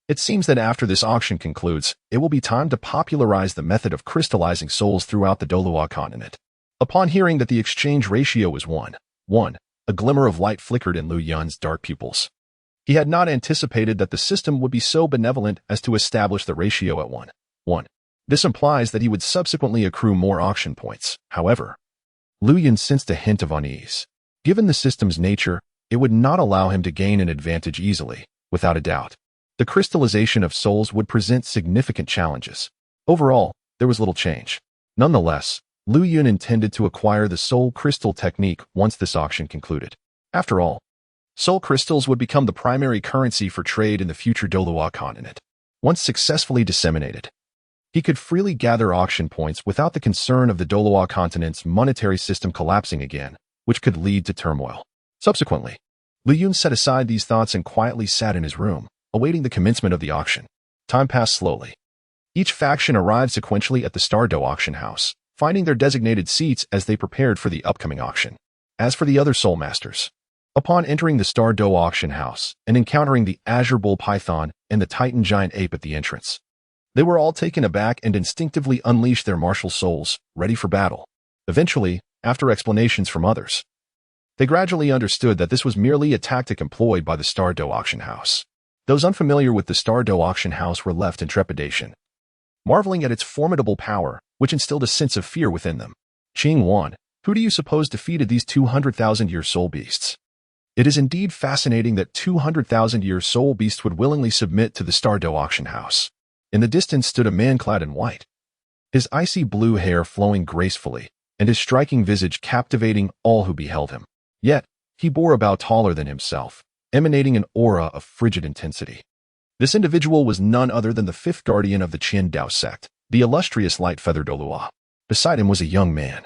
It seems that after this auction concludes, it will be time to popularize the method of crystallizing souls throughout the Douluo Continent. Upon hearing that the exchange ratio was 1:1, a glimmer of light flickered in Lu Yun's dark pupils. He had not anticipated that the system would be so benevolent as to establish the ratio at 1:1. This implies that he would subsequently accrue more auction points. However, Lu Yun sensed a hint of unease. Given the system's nature, it would not allow him to gain an advantage easily. Without a doubt, the crystallization of souls would present significant challenges. Overall, there was little change. Nonetheless, Lu Yun intended to acquire the soul crystal technique once this auction concluded. After all, soul crystals would become the primary currency for trade in the future Douluo Continent. Once successfully disseminated, he could freely gather auction points without the concern of the Douluo Continent's monetary system collapsing again, which could lead to turmoil. Subsequently, Lu Yun set aside these thoughts and quietly sat in his room, awaiting the commencement of the auction. Time passed slowly. Each faction arrived sequentially at the Star Dou Auction House, finding their designated seats as they prepared for the upcoming auction. As for the other soul masters, upon entering the Star Dou Auction House and encountering the Azure Bull Python and the Titan Giant Ape at the entrance, they were all taken aback and instinctively unleashed their martial souls, ready for battle. Eventually, after explanations from others, they gradually understood that this was merely a tactic employed by the Star Dou Auction House. Those unfamiliar with the Star Dou Auction House were left in trepidation, marveling at its formidable power, which instilled a sense of fear within them. Qing Wan, who do you suppose defeated these 200,000-year soul beasts? It is indeed fascinating that 200,000-year soul beasts would willingly submit to the Star Dou Auction House. In the distance stood a man clad in white, his icy blue hair flowing gracefully, and his striking visage captivating all who beheld him. Yet, he bore about taller than himself, emanating an aura of frigid intensity. This individual was none other than the fifth guardian of the Qian Dao sect, the illustrious Light Feather Douluo. Beside him was a young man,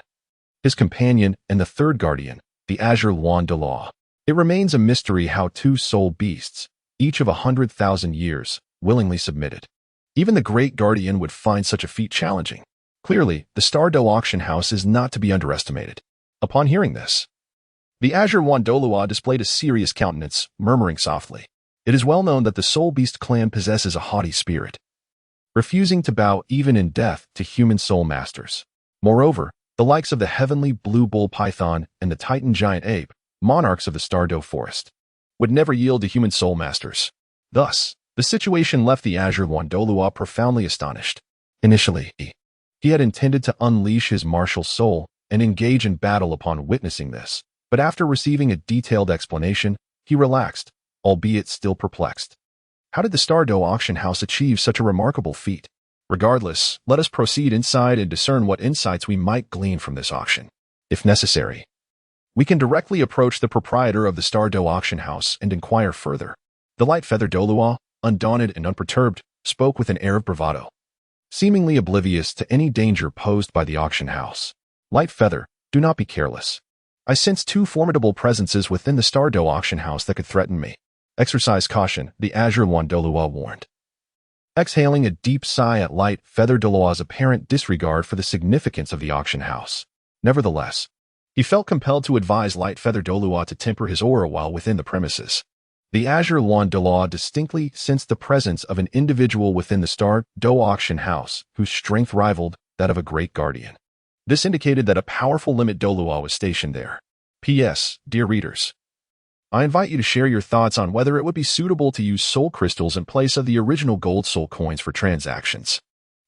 his companion and the third guardian, the Azure Luan Douluo. It remains a mystery how two soul beasts, each of 100,000 years, willingly submitted. Even the great guardian would find such a feat challenging. Clearly, the Star Dou Auction House is not to be underestimated. Upon hearing this, the Azure Luan Douluo displayed a serious countenance, murmuring softly. It is well known that the Soul Beast clan possesses a haughty spirit, refusing to bow even in death to human soul masters. Moreover, the likes of the heavenly blue bull python and the Titan giant ape, monarchs of the Star Dou forest, would never yield to human soul masters. Thus, the situation left the Azure Luan Douluo profoundly astonished. Initially, he had intended to unleash his martial soul and engage in battle upon witnessing this, but after receiving a detailed explanation, he relaxed, albeit still perplexed. How did the Star Dou Auction House achieve such a remarkable feat? Regardless, let us proceed inside and discern what insights we might glean from this auction. If necessary, we can directly approach the proprietor of the Star Dou Auction House and inquire further. The Light Feather Douluo, undaunted and unperturbed, spoke with an air of bravado, seemingly oblivious to any danger posed by the auction house. Light Feather, do not be careless. I sense two formidable presences within the Star Dou Auction House that could threaten me. Exercise caution, the Azure Luan Douluo warned, exhaling a deep sigh at Light Feather Douluo's apparent disregard for the significance of the auction house. Nevertheless, he felt compelled to advise Light Feather Douluo to temper his aura while within the premises. The Azure Luan Douluo distinctly sensed the presence of an individual within the Star Dou Auction House whose strength rivaled that of a great guardian. This indicated that a powerful limit Douluo was stationed there. P.S. Dear readers, I invite you to share your thoughts on whether it would be suitable to use soul crystals in place of the original gold soul coins for transactions.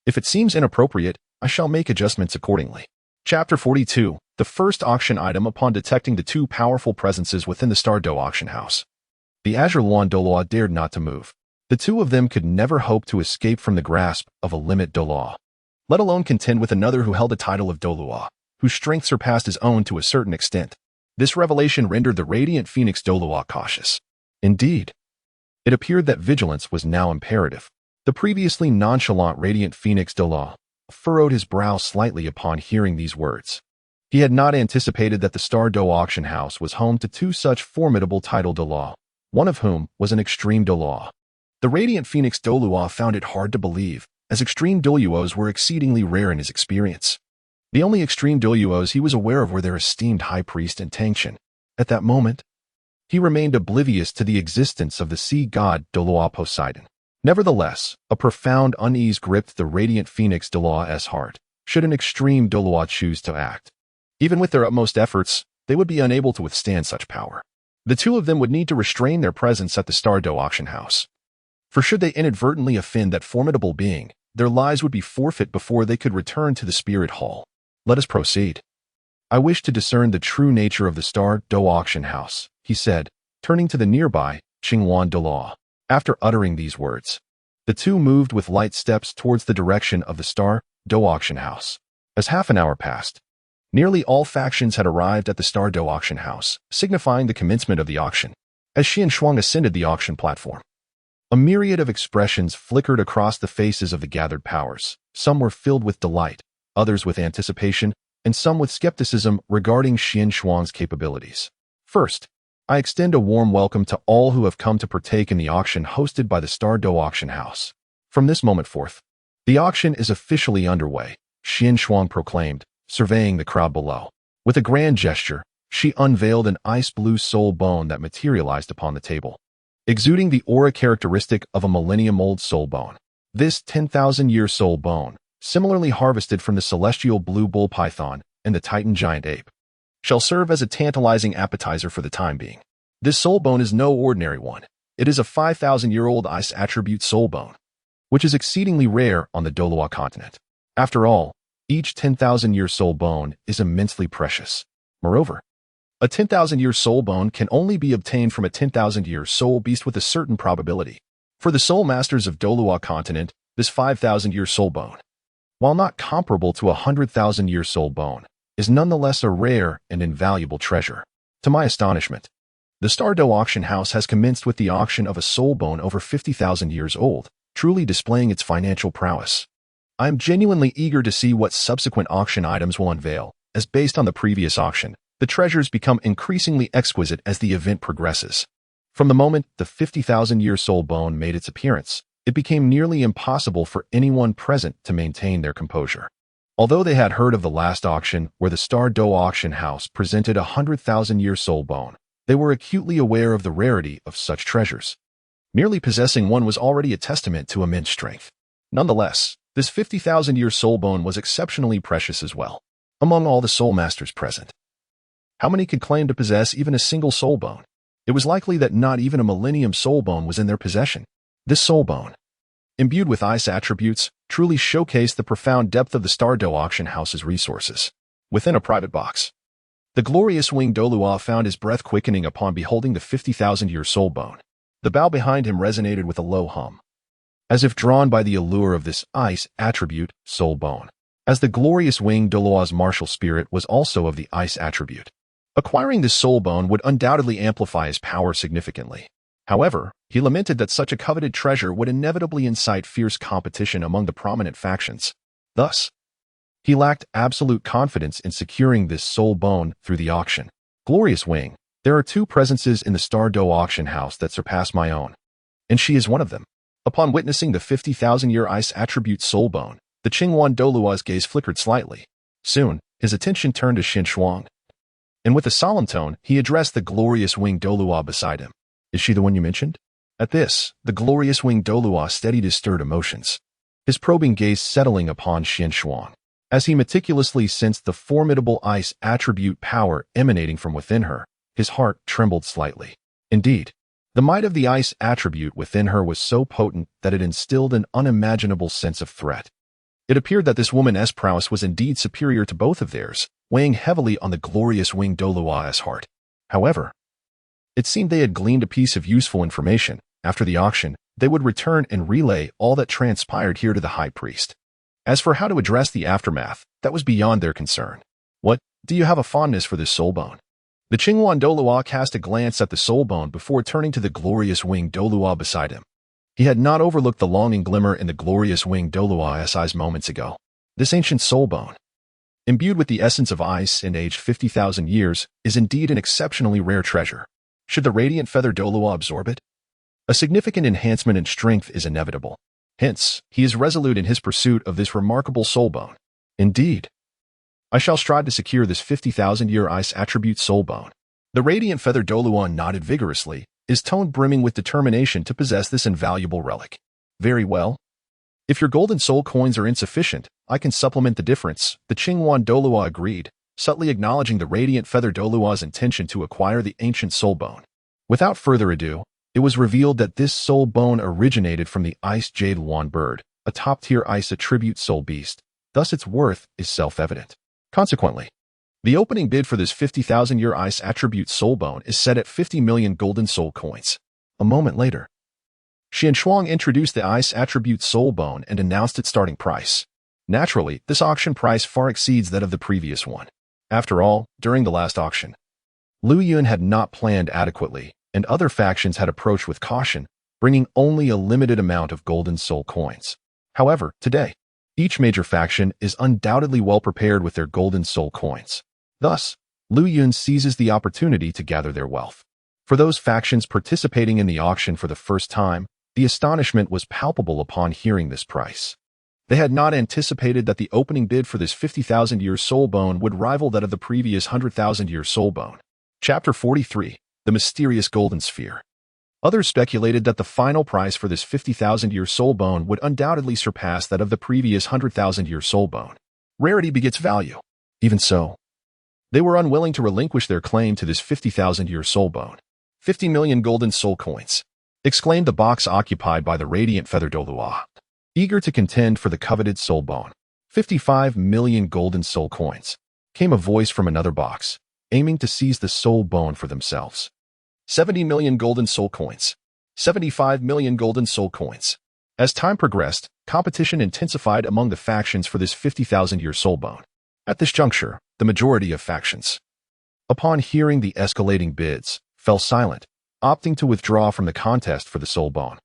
If it seems inappropriate, I shall make adjustments accordingly. Chapter 42. The first auction item upon detecting the two powerful presences within the Star Dou Auction House. The Azure Luan Douluo dared not to move. The two of them could never hope to escape from the grasp of a limit Douluo, let alone contend with another who held the title of Douluo, whose strength surpassed his own to a certain extent. This revelation rendered the radiant Phoenix Douluo cautious. Indeed, it appeared that vigilance was now imperative. The previously nonchalant radiant Phoenix Douluo furrowed his brow slightly upon hearing these words. He had not anticipated that the Star Dou Auction House was home to two such formidable title Douluo, one of whom was an extreme Douluo. The radiant Phoenix Douluo found it hard to believe, as extreme Douluos were exceedingly rare in his experience. The only extreme Douluos he was aware of were their esteemed high priest and Tangshan. At that moment, he remained oblivious to the existence of the sea god Douluo Poseidon. Nevertheless, a profound unease gripped the radiant Phoenix Douluo's heart. Should an extreme Douluo choose to act, even with their utmost efforts, they would be unable to withstand such power. The two of them would need to restrain their presence at the Star Dou Auction House. For should they inadvertently offend that formidable being, their lives would be forfeit before they could return to the Spirit Hall. Let us proceed. I wish to discern the true nature of the Star Dou Auction House, he said, turning to the nearby Qingwan Douluo. After uttering these words, the two moved with light steps towards the direction of the Star Dou Auction House. As half an hour passed, nearly all factions had arrived at the Star Dou Auction House, signifying the commencement of the auction. As Xian Shuang ascended the auction platform, a myriad of expressions flickered across the faces of the gathered powers. Some were filled with delight, others with anticipation, and some with skepticism regarding Xian Shuang's capabilities. First, I extend a warm welcome to all who have come to partake in the auction hosted by the Star Dou Auction House. From this moment forth, the auction is officially underway, Xian Shuang proclaimed, surveying the crowd below. With a grand gesture, she unveiled an ice-blue soul bone that materialized upon the table, exuding the aura characteristic of a millennium-old soul bone. This 10,000-year soul bone, similarly harvested from the celestial blue bull python and the titan giant ape, shall serve as a tantalizing appetizer for the time being. This soul bone is no ordinary one. It is a 5,000-year-old ice attribute soul bone, which is exceedingly rare on the Douluo Continent. After all, each 10,000-year soul bone is immensely precious. Moreover, a 10,000-year soul bone can only be obtained from a 10,000-year soul beast with a certain probability. For the soul masters of Douluo Continent, this 5,000-year soul bone, while not comparable to a 100,000-year soul bone, is nonetheless a rare and invaluable treasure. To my astonishment, the Star Dou Auction House has commenced with the auction of a soul bone over 50,000 years old, truly displaying its financial prowess. I am genuinely eager to see what subsequent auction items will unveil, as based on the previous auction, the treasures become increasingly exquisite as the event progresses. From the moment the 50,000-year soul bone made its appearance, it became nearly impossible for anyone present to maintain their composure. Although they had heard of the last auction where the Star Dou Auction House presented a 100,000-year soul bone, they were acutely aware of the rarity of such treasures. Merely possessing one was already a testament to immense strength. Nonetheless, this 50,000-year soul bone was exceptionally precious as well. Among all the soul masters present, how many could claim to possess even a single soul bone? It was likely that not even a millennium soul bone was in their possession. This soul bone, imbued with ice attributes, truly showcased the profound depth of the Star Dou Auction House's resources. Within a private box, the glorious winged Douluo found his breath quickening upon beholding the 50,000-year soul bone. The bow behind him resonated with a low hum, as if drawn by the allure of this ice attribute soul bone. As the glorious winged Douluo's martial spirit was also of the ice attribute, acquiring this soul bone would undoubtedly amplify his power significantly. However, he lamented that such a coveted treasure would inevitably incite fierce competition among the prominent factions. Thus, he lacked absolute confidence in securing this soul bone through the auction. Glorious Wing, there are two presences in the Star Dou Auction House that surpass my own, and she is one of them. Upon witnessing the 50,000-year ice attribute soul bone, the Qingwan Douluo's gaze flickered slightly. Soon, his attention turned to Xian Shuang, and with a solemn tone, he addressed the glorious winged Douluo beside him. Is she the one you mentioned? At this, the glorious winged Douluo steadied his stirred emotions, his probing gaze settling upon Xian Shuang. As he meticulously sensed the formidable ice attribute power emanating from within her, his heart trembled slightly. Indeed, the might of the ice attribute within her was so potent that it instilled an unimaginable sense of threat. It appeared that this woman's prowess was indeed superior to both of theirs, weighing heavily on the glorious winged Douluo's heart. However, it seemed they had gleaned a piece of useful information. After the auction, they would return and relay all that transpired here to the high priest. As for how to address the aftermath, that was beyond their concern. What, do you have a fondness for this soul bone? The Qinghuan Douluo cast a glance at the soul bone before turning to the glorious winged Douluo beside him. He had not overlooked the longing glimmer in the glorious winged Douluo's eyes moments ago. This ancient soul bone, imbued with the essence of ice and aged 50,000 years, is indeed an exceptionally rare treasure. Should the radiant feather Douluo absorb it? A significant enhancement in strength is inevitable. Hence, he is resolute in his pursuit of this remarkable soul bone. Indeed, I shall strive to secure this 50,000-year ice attribute soul bone. The radiant feather Douluo nodded vigorously, his tone brimming with determination to possess this invaluable relic. Very well. If your golden soul coins are insufficient, I can supplement the difference, the Qinghuan Douluo agreed, subtly acknowledging the radiant feather Douluo's intention to acquire the ancient soul bone. Without further ado, it was revealed that this soul bone originated from the ice jade Luan bird, a top-tier ice attribute soul beast. Thus its worth is self-evident. Consequently, the opening bid for this 50,000-year ice attribute soul bone is set at 50 million golden soul coins. A moment later, Xian Shuang introduced the ice attribute soul bone and announced its starting price. Naturally, this auction price far exceeds that of the previous one. After all, during the last auction, Liu Yun had not planned adequately, and other factions had approached with caution, bringing only a limited amount of golden soul coins. However, today, each major faction is undoubtedly well prepared with their golden soul coins. Thus, Liu Yun seizes the opportunity to gather their wealth. For those factions participating in the auction for the first time, the astonishment was palpable upon hearing this price. They had not anticipated that the opening bid for this 50,000-year soul bone would rival that of the previous 100,000-year soul bone. Chapter 43. The Mysterious Golden Sphere. Others speculated that the final price for this 50,000-year soul bone would undoubtedly surpass that of the previous 100,000-year soul bone. Rarity begets value. Even so, they were unwilling to relinquish their claim to this 50,000-year soul bone. 50 million golden soul coins, exclaimed the box occupied by the radiant feather Douluo, eager to contend for the coveted soul bone. 55 million golden soul coins, came a voice from another box, aiming to seize the soul bone for themselves. 70 million golden soul coins. 75 million golden soul coins. As time progressed, competition intensified among the factions for this 50,000-year soul bone. At this juncture, the majority of factions, upon hearing the escalating bids, fell silent, opting to withdraw from the contest for the soul bone.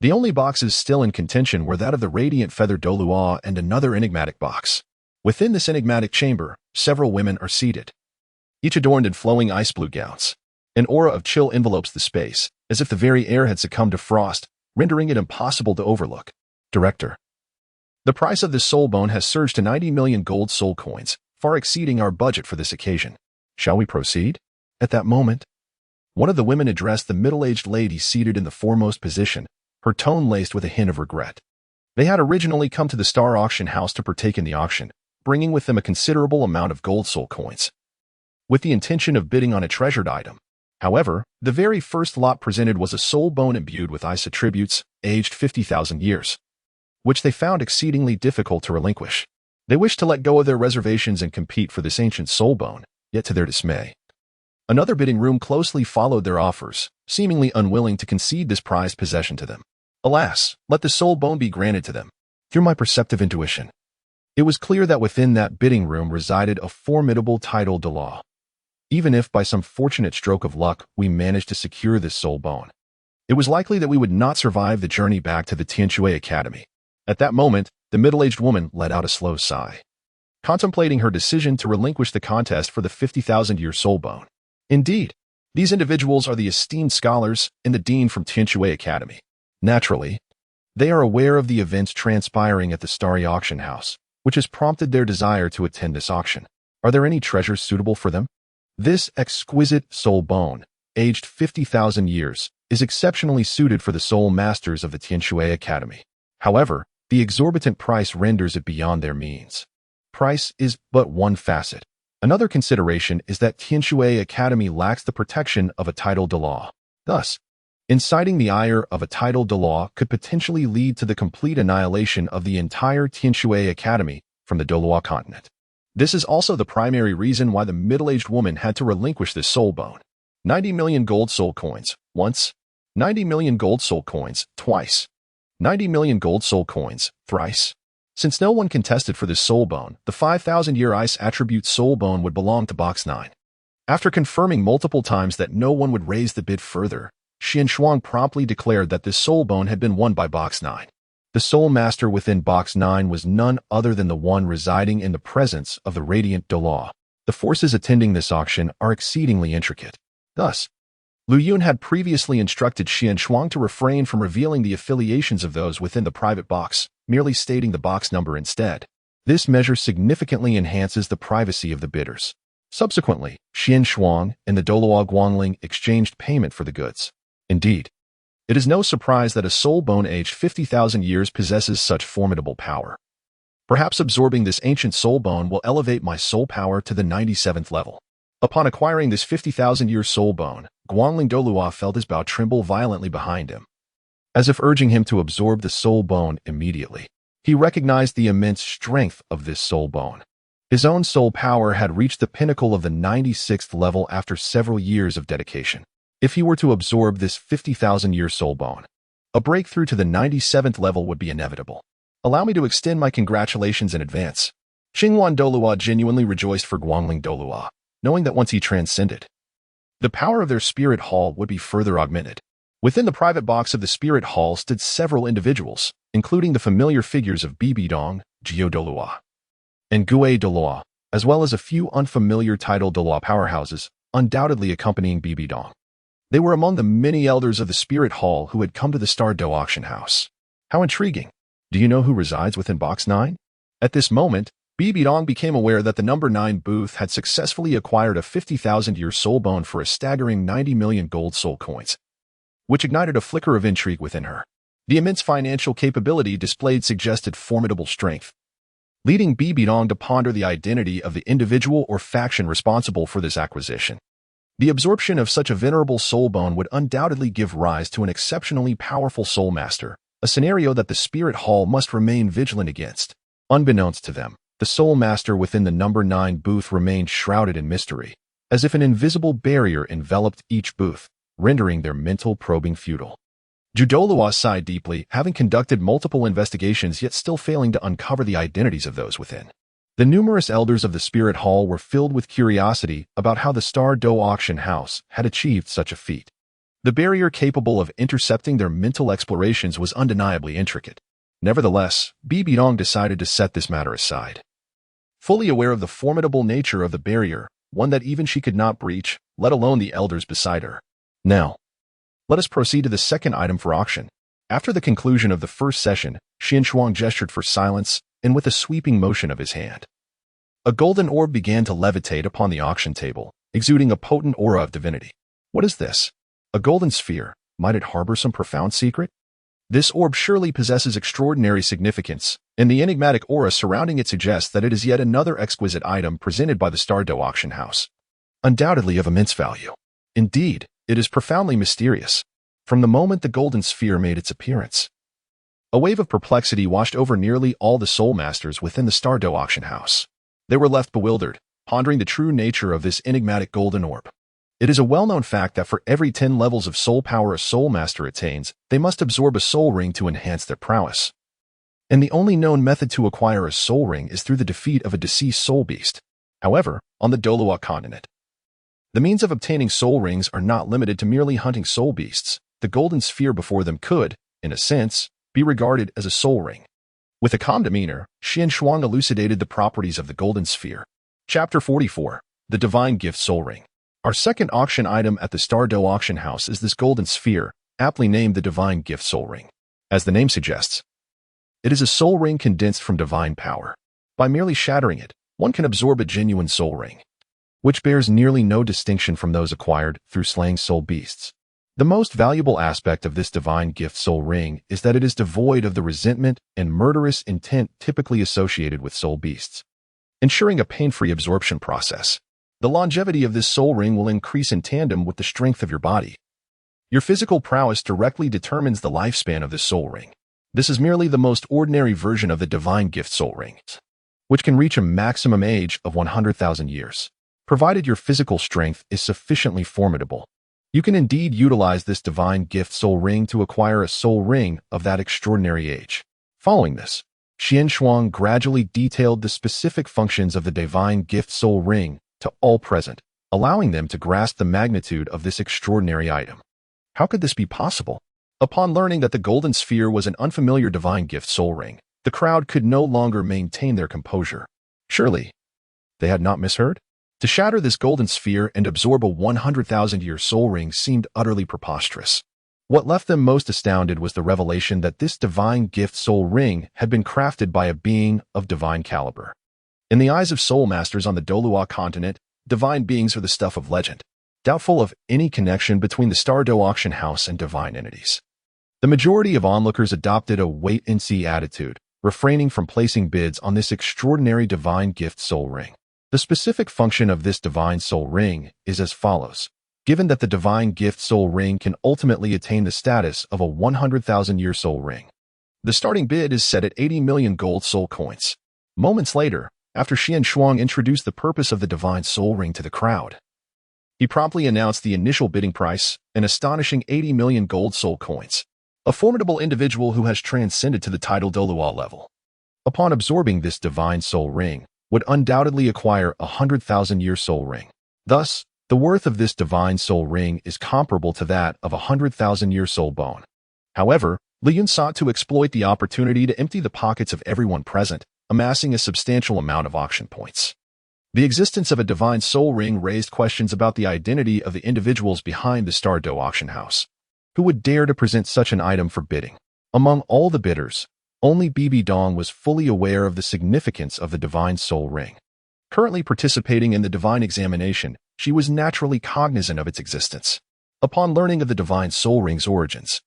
The only boxes still in contention were that of the radiant feather Douluo and another enigmatic box. Within this enigmatic chamber, several women are seated, each adorned in flowing ice blue gowns. An aura of chill envelopes the space, as if the very air had succumbed to frost, rendering it impossible to overlook. Director. The price of this soul bone has surged to 90 million gold soul coins, far exceeding our budget for this occasion. Shall we proceed? At that moment, one of the women addressed the middle-aged lady seated in the foremost position, her tone laced with a hint of regret. They had originally come to the Star Auction House to partake in the auction, bringing with them a considerable amount of gold soul coins, with the intention of bidding on a treasured item. However, the very first lot presented was a soul bone imbued with ice attributes, aged 50,000 years, which they found exceedingly difficult to relinquish. They wished to let go of their reservations and compete for this ancient soul bone, yet to their dismay, another bidding room closely followed their offers, seemingly unwilling to concede this prized possession to them. Alas, let the soul bone be granted to them. Through my perceptive intuition, it was clear that within that bidding room resided a formidable title de law. Even if by some fortunate stroke of luck we managed to secure this soul bone, it was likely that we would not survive the journey back to the Tianshui Academy. At that moment, the middle-aged woman let out a slow sigh, contemplating her decision to relinquish the contest for the 50,000-year soul bone. Indeed, these individuals are the esteemed scholars and the dean from Tianshui Academy. Naturally, they are aware of the events transpiring at the Star Auction House, which has prompted their desire to attend this auction. Are there any treasures suitable for them? This exquisite soul bone, aged 50,000 years, is exceptionally suited for the soul masters of the Tianshui Academy. However, the exorbitant price renders it beyond their means. price is but one facet. Another consideration is that Tianshui Academy lacks the protection of a title de law. Thus, inciting the ire of a title de law could potentially lead to the complete annihilation of the entire Tianshui Academy from the Douluo Continent. This is also the primary reason why the middle-aged woman had to relinquish this soul bone. 90 million gold soul coins, once. 90 million gold soul coins, twice. 90 million gold soul coins, thrice. Since no one contested for this soul bone, the 5,000-year ice attribute soul bone would belong to Box 9. After confirming multiple times that no one would raise the bid further, Xian Shuang promptly declared that this soul bone had been won by Box 9. The soul master within Box 9 was none other than the one residing in the presence of the radiant Douluo. The forces attending this auction are exceedingly intricate. Thus, Lu Yun had previously instructed Xian Shuang to refrain from revealing the affiliations of those within the private box, merely stating the box number instead. This measure significantly enhances the privacy of the bidders. Subsequently, Xian Shuang and the Douluo Guangling exchanged payment for the goods. Indeed, it is no surprise that a soul bone aged 50,000 years possesses such formidable power. Perhaps absorbing this ancient soul bone will elevate my soul power to the 97th level. Upon acquiring this 50,000-year soul bone, Guangling Douluo felt his bow tremble violently behind him, as if urging him to absorb the soul bone immediately. He recognized the immense strength of this soul bone. His own soul power had reached the pinnacle of the 96th level after several years of dedication. If he were to absorb this 50,000-year soul bone, a breakthrough to the 97th level would be inevitable. Allow me to extend my congratulations in advance. Xingwan Douluo genuinely rejoiced for Guangling Douluo, knowing that once he transcended, the power of their spirit hall would be further augmented. Within the private box of the spirit hall stood several individuals, including the familiar figures of Bibi Dong, Jiu Douluo, and Gue Douluo, as well as a few unfamiliar title Douluo powerhouses, undoubtedly accompanying Bibi Dong. They were among the many elders of the Spirit Hall who had come to the Star Dou Auction House. How intriguing! Do you know who resides within Box 9? At this moment, Bibi Dong became aware that the number 9 booth had successfully acquired a 50,000-year soul bone for a staggering 90 million gold soul coins, which ignited a flicker of intrigue within her. The immense financial capability displayed suggested formidable strength, leading Bibi Dong to ponder the identity of the individual or faction responsible for this acquisition. The absorption of such a venerable soul bone would undoubtedly give rise to an exceptionally powerful soul master, a scenario that the Spirit Hall must remain vigilant against. Unbeknownst to them, the soul master within the number 9 booth remained shrouded in mystery, as if an invisible barrier enveloped each booth, rendering their mental probing futile. Jiu Douluo sighed deeply, having conducted multiple investigations yet still failing to uncover the identities of those within. The numerous elders of the Spirit Hall were filled with curiosity about how the Star Dou Auction House had achieved such a feat. The barrier capable of intercepting their mental explorations was undeniably intricate. Nevertheless, Bibi Dong decided to set this matter aside. Fully aware of the formidable nature of the barrier, one that even she could not breach, let alone the elders beside her. Now, let us proceed to the second item for auction. After the conclusion of the first session, Xian Shuang gestured for silence, and with a sweeping motion of his hand, a golden orb began to levitate upon the auction table, exuding a potent aura of divinity. What is this? A golden sphere? Might it harbor some profound secret? This orb surely possesses extraordinary significance, and the enigmatic aura surrounding it suggests that it is yet another exquisite item presented by the Star Dou Auction House. Undoubtedly of immense value. Indeed, it is profoundly mysterious. From the moment the golden sphere made its appearance, a wave of perplexity washed over nearly all the soul masters within the Star Dou Auction House. They were left bewildered, pondering the true nature of this enigmatic golden orb. It is a well-known fact that for every 10 levels of soul power a soul master attains, they must absorb a soul ring to enhance their prowess. And the only known method to acquire a soul ring is through the defeat of a deceased soul beast. However, on the Douluo Continent, the means of obtaining soul rings are not limited to merely hunting soul beasts. The golden sphere before them could, in a sense, be regarded as a soul ring. With a calm demeanor, Xian Shuang elucidated the properties of the golden sphere. Chapter 44. The Divine Gift Soul Ring. Our second auction item at the Star Dou Auction House is this golden sphere, aptly named the Divine Gift Soul Ring. As the name suggests, it is a soul ring condensed from divine power. By merely shattering it, one can absorb a genuine soul ring, which bears nearly no distinction from those acquired through slaying soul beasts. The most valuable aspect of this divine gift soul ring is that it is devoid of the resentment and murderous intent typically associated with soul beasts. ensuring a pain-free absorption process. The longevity of this soul ring will increase in tandem with the strength of your body. Your physical prowess directly determines the lifespan of this soul ring. This is merely the most ordinary version of the divine gift soul ring, which can reach a maximum age of 100,000 years. Provided your physical strength is sufficiently formidable, you can indeed utilize this divine gift soul ring to acquire a soul ring of that extraordinary age. Following this, Xian Shuang gradually detailed the specific functions of the divine gift soul ring to all present, allowing them to grasp the magnitude of this extraordinary item. How could this be possible? Upon learning that the golden sphere was an unfamiliar divine gift soul ring, the crowd could no longer maintain their composure. Surely, they had not misheard? To shatter this golden sphere and absorb a 100,000-year soul ring seemed utterly preposterous. What left them most astounded was the revelation that this divine gift soul ring had been crafted by a being of divine caliber. In the eyes of soul masters on the Douluo Continent, divine beings are the stuff of legend, doubtful of any connection between the Star Dou Auction House and divine entities. The majority of onlookers adopted a wait-and-see attitude, refraining from placing bids on this extraordinary divine gift soul ring. The specific function of this divine soul ring is as follows. Given that the divine gift soul ring can ultimately attain the status of a 100,000-year soul ring, the starting bid is set at 80 million gold soul coins. Moments later, after Xian Shuang introduced the purpose of the divine soul ring to the crowd, he promptly announced the initial bidding price, an astonishing 80 million gold soul coins. A formidable individual who has transcended to the title Douluo level, upon absorbing this divine soul ring, would undoubtedly acquire a 100,000-year soul ring. Thus, the worth of this divine soul ring is comparable to that of a 100,000-year soul bone. However, Li Yun sought to exploit the opportunity to empty the pockets of everyone present, amassing a substantial amount of auction points. The existence of a divine soul ring raised questions about the identity of the individuals behind the Star Dou Auction House. Who would dare to present such an item for bidding? Among all the bidders, only Bibi Dong was fully aware of the significance of the divine soul ring. Currently participating in the divine examination, she was naturally cognizant of its existence. Upon learning of the divine soul ring's origins,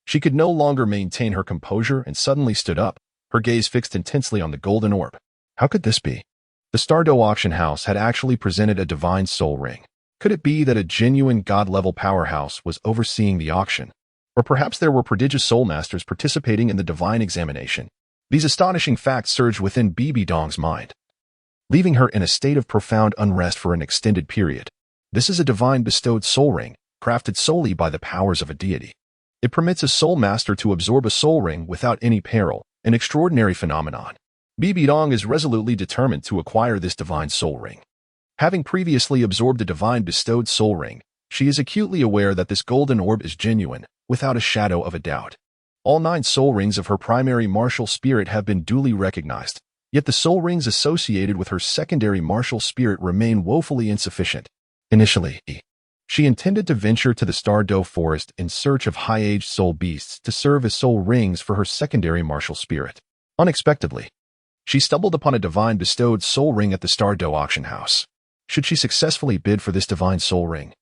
she could no longer maintain her composure and suddenly stood up, her gaze fixed intensely on the golden orb. How could this be? The Star Dou Auction House had actually presented a divine soul ring. Could it be that a genuine god-level powerhouse was overseeing the auction? Or perhaps there were prodigious soul masters participating in the divine examination. These astonishing facts surged within Bibi Dong's mind, leaving her in a state of profound unrest for an extended period. This is a divine bestowed soul ring, crafted solely by the powers of a deity. It permits a soul master to absorb a soul ring without any peril, an extraordinary phenomenon. Bibi Dong is resolutely determined to acquire this divine soul ring. Having previously absorbed the divine bestowed soul ring, she is acutely aware that this golden orb is genuine, without a shadow of a doubt. All 9 soul rings of her primary martial spirit have been duly recognized, yet the soul rings associated with her secondary martial spirit remain woefully insufficient. Initially, she intended to venture to the Star Dou forest in search of high-aged soul beasts to serve as soul rings for her secondary martial spirit. Unexpectedly, she stumbled upon a divine bestowed soul ring at the Star Dou Auction House. Should she successfully bid for this divine soul ring,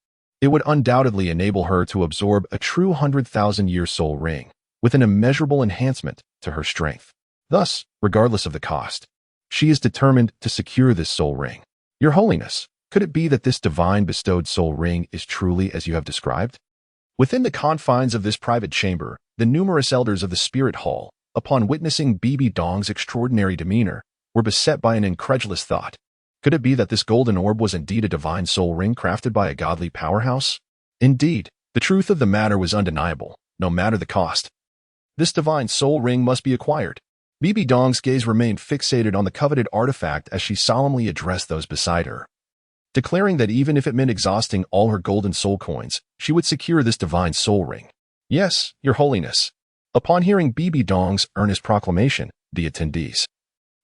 it would undoubtedly enable her to absorb a true 100,000-year soul ring, with an immeasurable enhancement to her strength. Thus, regardless of the cost, she is determined to secure this soul ring. Your Holiness, could it be that this divine bestowed soul ring is truly as you have described? Within the confines of this private chamber, the numerous elders of the Spirit Hall, upon witnessing Bibi Dong's extraordinary demeanor, were beset by an incredulous thought. Could it be that this golden orb was indeed a divine soul ring crafted by a godly powerhouse? Indeed, the truth of the matter was undeniable, no matter the cost. This divine soul ring must be acquired. Bibi Dong's gaze remained fixated on the coveted artifact as she solemnly addressed those beside her, declaring that even if it meant exhausting all her golden soul coins, she would secure this divine soul ring. Yes, Your Holiness. Upon hearing Bibi Dong's earnest proclamation, the attendees,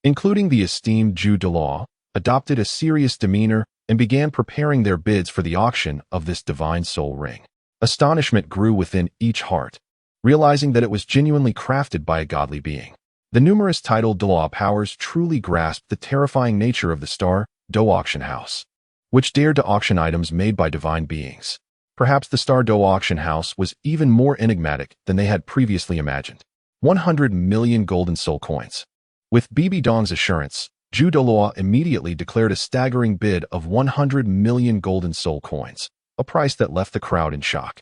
including the esteemed Zhu Douluo, adopted a serious demeanor and began preparing their bids for the auction of this divine soul ring. Astonishment grew within each heart, realizing that it was genuinely crafted by a godly being. The numerous titled Douluo powers truly grasped the terrifying nature of the Star Dou Auction House, which dared to auction items made by divine beings. Perhaps the Star Dou Auction House was even more enigmatic than they had previously imagined. 100 million golden soul coins. With Bibi Dong's assurance, Douluo immediately declared a staggering bid of 100 million golden soul coins, a price that left the crowd in shock.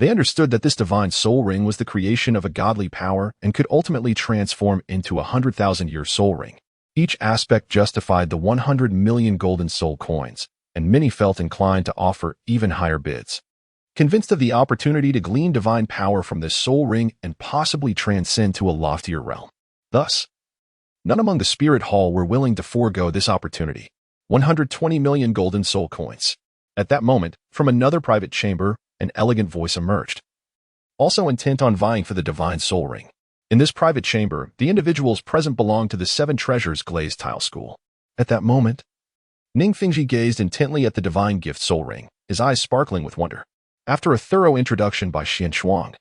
They understood that this divine soul ring was the creation of a godly power and could ultimately transform into a 100,000-year soul ring. Each aspect justified the 100 million golden soul coins, and many felt inclined to offer even higher bids. Convinced of the opportunity to glean divine power from this soul ring and possibly transcend to a loftier realm. Thus, none among the Spirit Hall were willing to forego this opportunity. 120 million golden soul coins. At that moment, from another private chamber, an elegant voice emerged, also intent on vying for the divine soul ring. In this private chamber, the individuals present belonged to the 7 Treasures glazed tile school. At that moment, Ning Fingji gazed intently at the divine gift soul ring, his eyes sparkling with wonder. After a thorough introduction by Xian Shuang,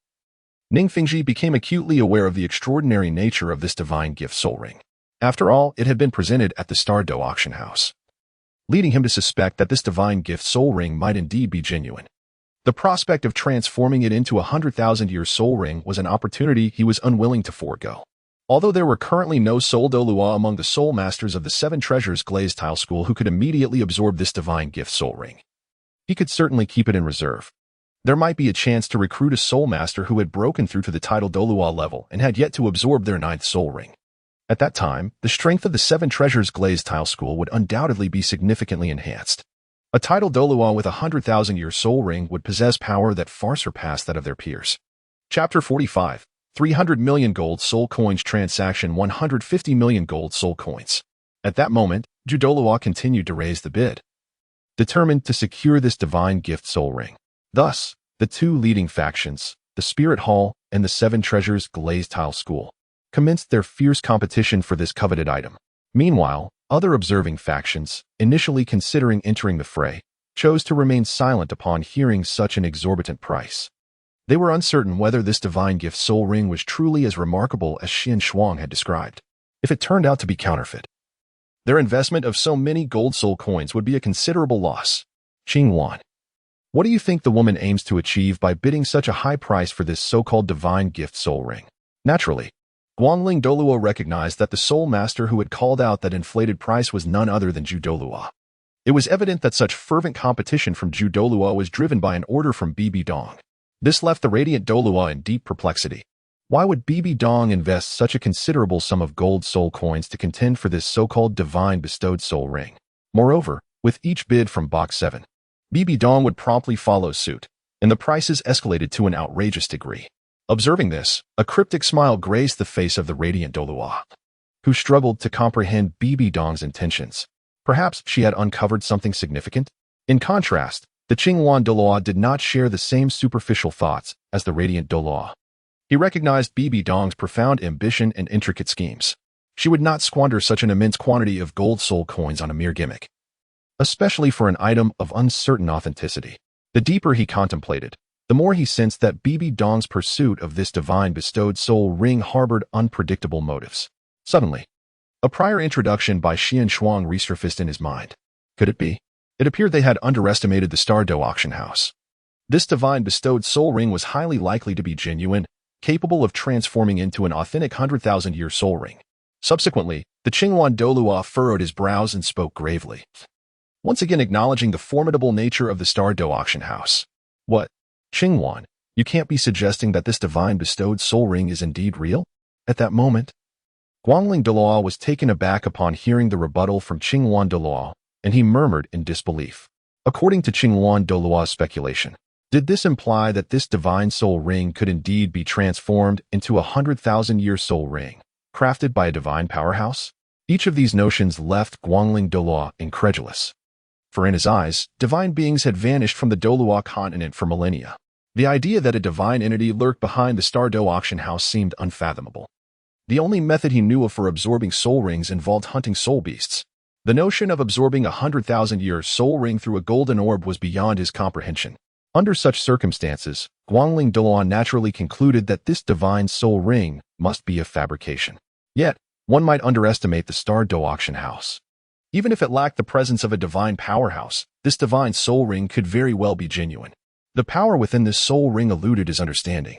Ning Fingji became acutely aware of the extraordinary nature of this divine gift soul ring. After all, it had been presented at the Star Dou Auction House, leading him to suspect that this divine gift soul ring might indeed be genuine. The prospect of transforming it into a 100,000-year soul ring was an opportunity he was unwilling to forego. Although there were currently no soul Douluo among the soul masters of the 7 Treasures glazed tile school who could immediately absorb this divine gift soul ring, he could certainly keep it in reserve. There might be a chance to recruit a soul master who had broken through to the title Douluo level and had yet to absorb their 9th soul ring. At that time, the strength of the 7 Treasures glazed tile school would undoubtedly be significantly enhanced. A title Douluo with a 100,000-year soul ring would possess power that far surpassed that of their peers. Chapter 45. 300 million gold soul coins transaction 150 million gold soul coins. At that moment, Douluo continued to raise the bid, determined to secure this divine gift soul ring. Thus, the 2 leading factions, the Spirit Hall and the 7 Treasures glazed tile school, commenced their fierce competition for this coveted item. Meanwhile, other observing factions, initially considering entering the fray, chose to remain silent upon hearing such an exorbitant price. They were uncertain whether this divine gift soul ring was truly as remarkable as Xian Shuang had described. If it turned out to be counterfeit, their investment of so many gold soul coins would be a considerable loss. Qing Wan, what do you think the woman aims to achieve by bidding such a high price for this so-called divine gift soul ring? Naturally, Guangling Douluo recognized that the soul master who had called out that inflated price was none other than Douluo. It was evident that such fervent competition from Douluo was driven by an order from Bibi Dong. This left the radiant Douluo in deep perplexity. Why would Bibi Dong invest such a considerable sum of gold soul coins to contend for this so-called divine bestowed soul ring? Moreover, with each bid from Box 7, Bibi Dong would promptly follow suit, and the prices escalated to an outrageous degree. Observing this, a cryptic smile graced the face of the radiant Douluo, who struggled to comprehend Bibi Dong's intentions. Perhaps she had uncovered something significant? In contrast, the Qingwan Douluo did not share the same superficial thoughts as the radiant Douluo. He recognized Bibi Dong's profound ambition and intricate schemes. She would not squander such an immense quantity of gold soul coins on a mere gimmick, especially for an item of uncertain authenticity. The deeper he contemplated, the more he sensed that Bibi Dong's pursuit of this divine bestowed soul ring harbored unpredictable motives. Suddenly, a prior introduction by Xian Shuang resurfaced in his mind. Could it be? It appeared they had underestimated the Star Dou Auction House. This divine bestowed soul ring was highly likely to be genuine, capable of transforming into an authentic 100,000-year soul ring. Subsequently, the Qingwan Douluo furrowed his brows and spoke gravely, once again acknowledging the formidable nature of the Star Dou Auction House. What? Qingwan, you can't be suggesting that this divine bestowed soul ring is indeed real? At that moment, Guangling Douluo was taken aback upon hearing the rebuttal from Qingwan Douluo, and he murmured in disbelief. According to Qingwan Douluo's speculation, did this imply that this divine soul ring could indeed be transformed into a 100,000-year soul ring, crafted by a divine powerhouse? Each of these notions left Guangling Douluo incredulous. For in his eyes, divine beings had vanished from the Douluo Continent for millennia. The idea that a divine entity lurked behind the Star Dou Auction House seemed unfathomable. The only method he knew of for absorbing soul rings involved hunting soul beasts. The notion of absorbing a 100,000-year soul ring through a golden orb was beyond his comprehension. Under such circumstances, Guangling Douluo naturally concluded that this divine soul ring must be a fabrication. Yet, one might underestimate the Star Dou Auction House. Even if it lacked the presence of a divine powerhouse, this divine soul ring could very well be genuine. The power within this soul ring eluded his understanding,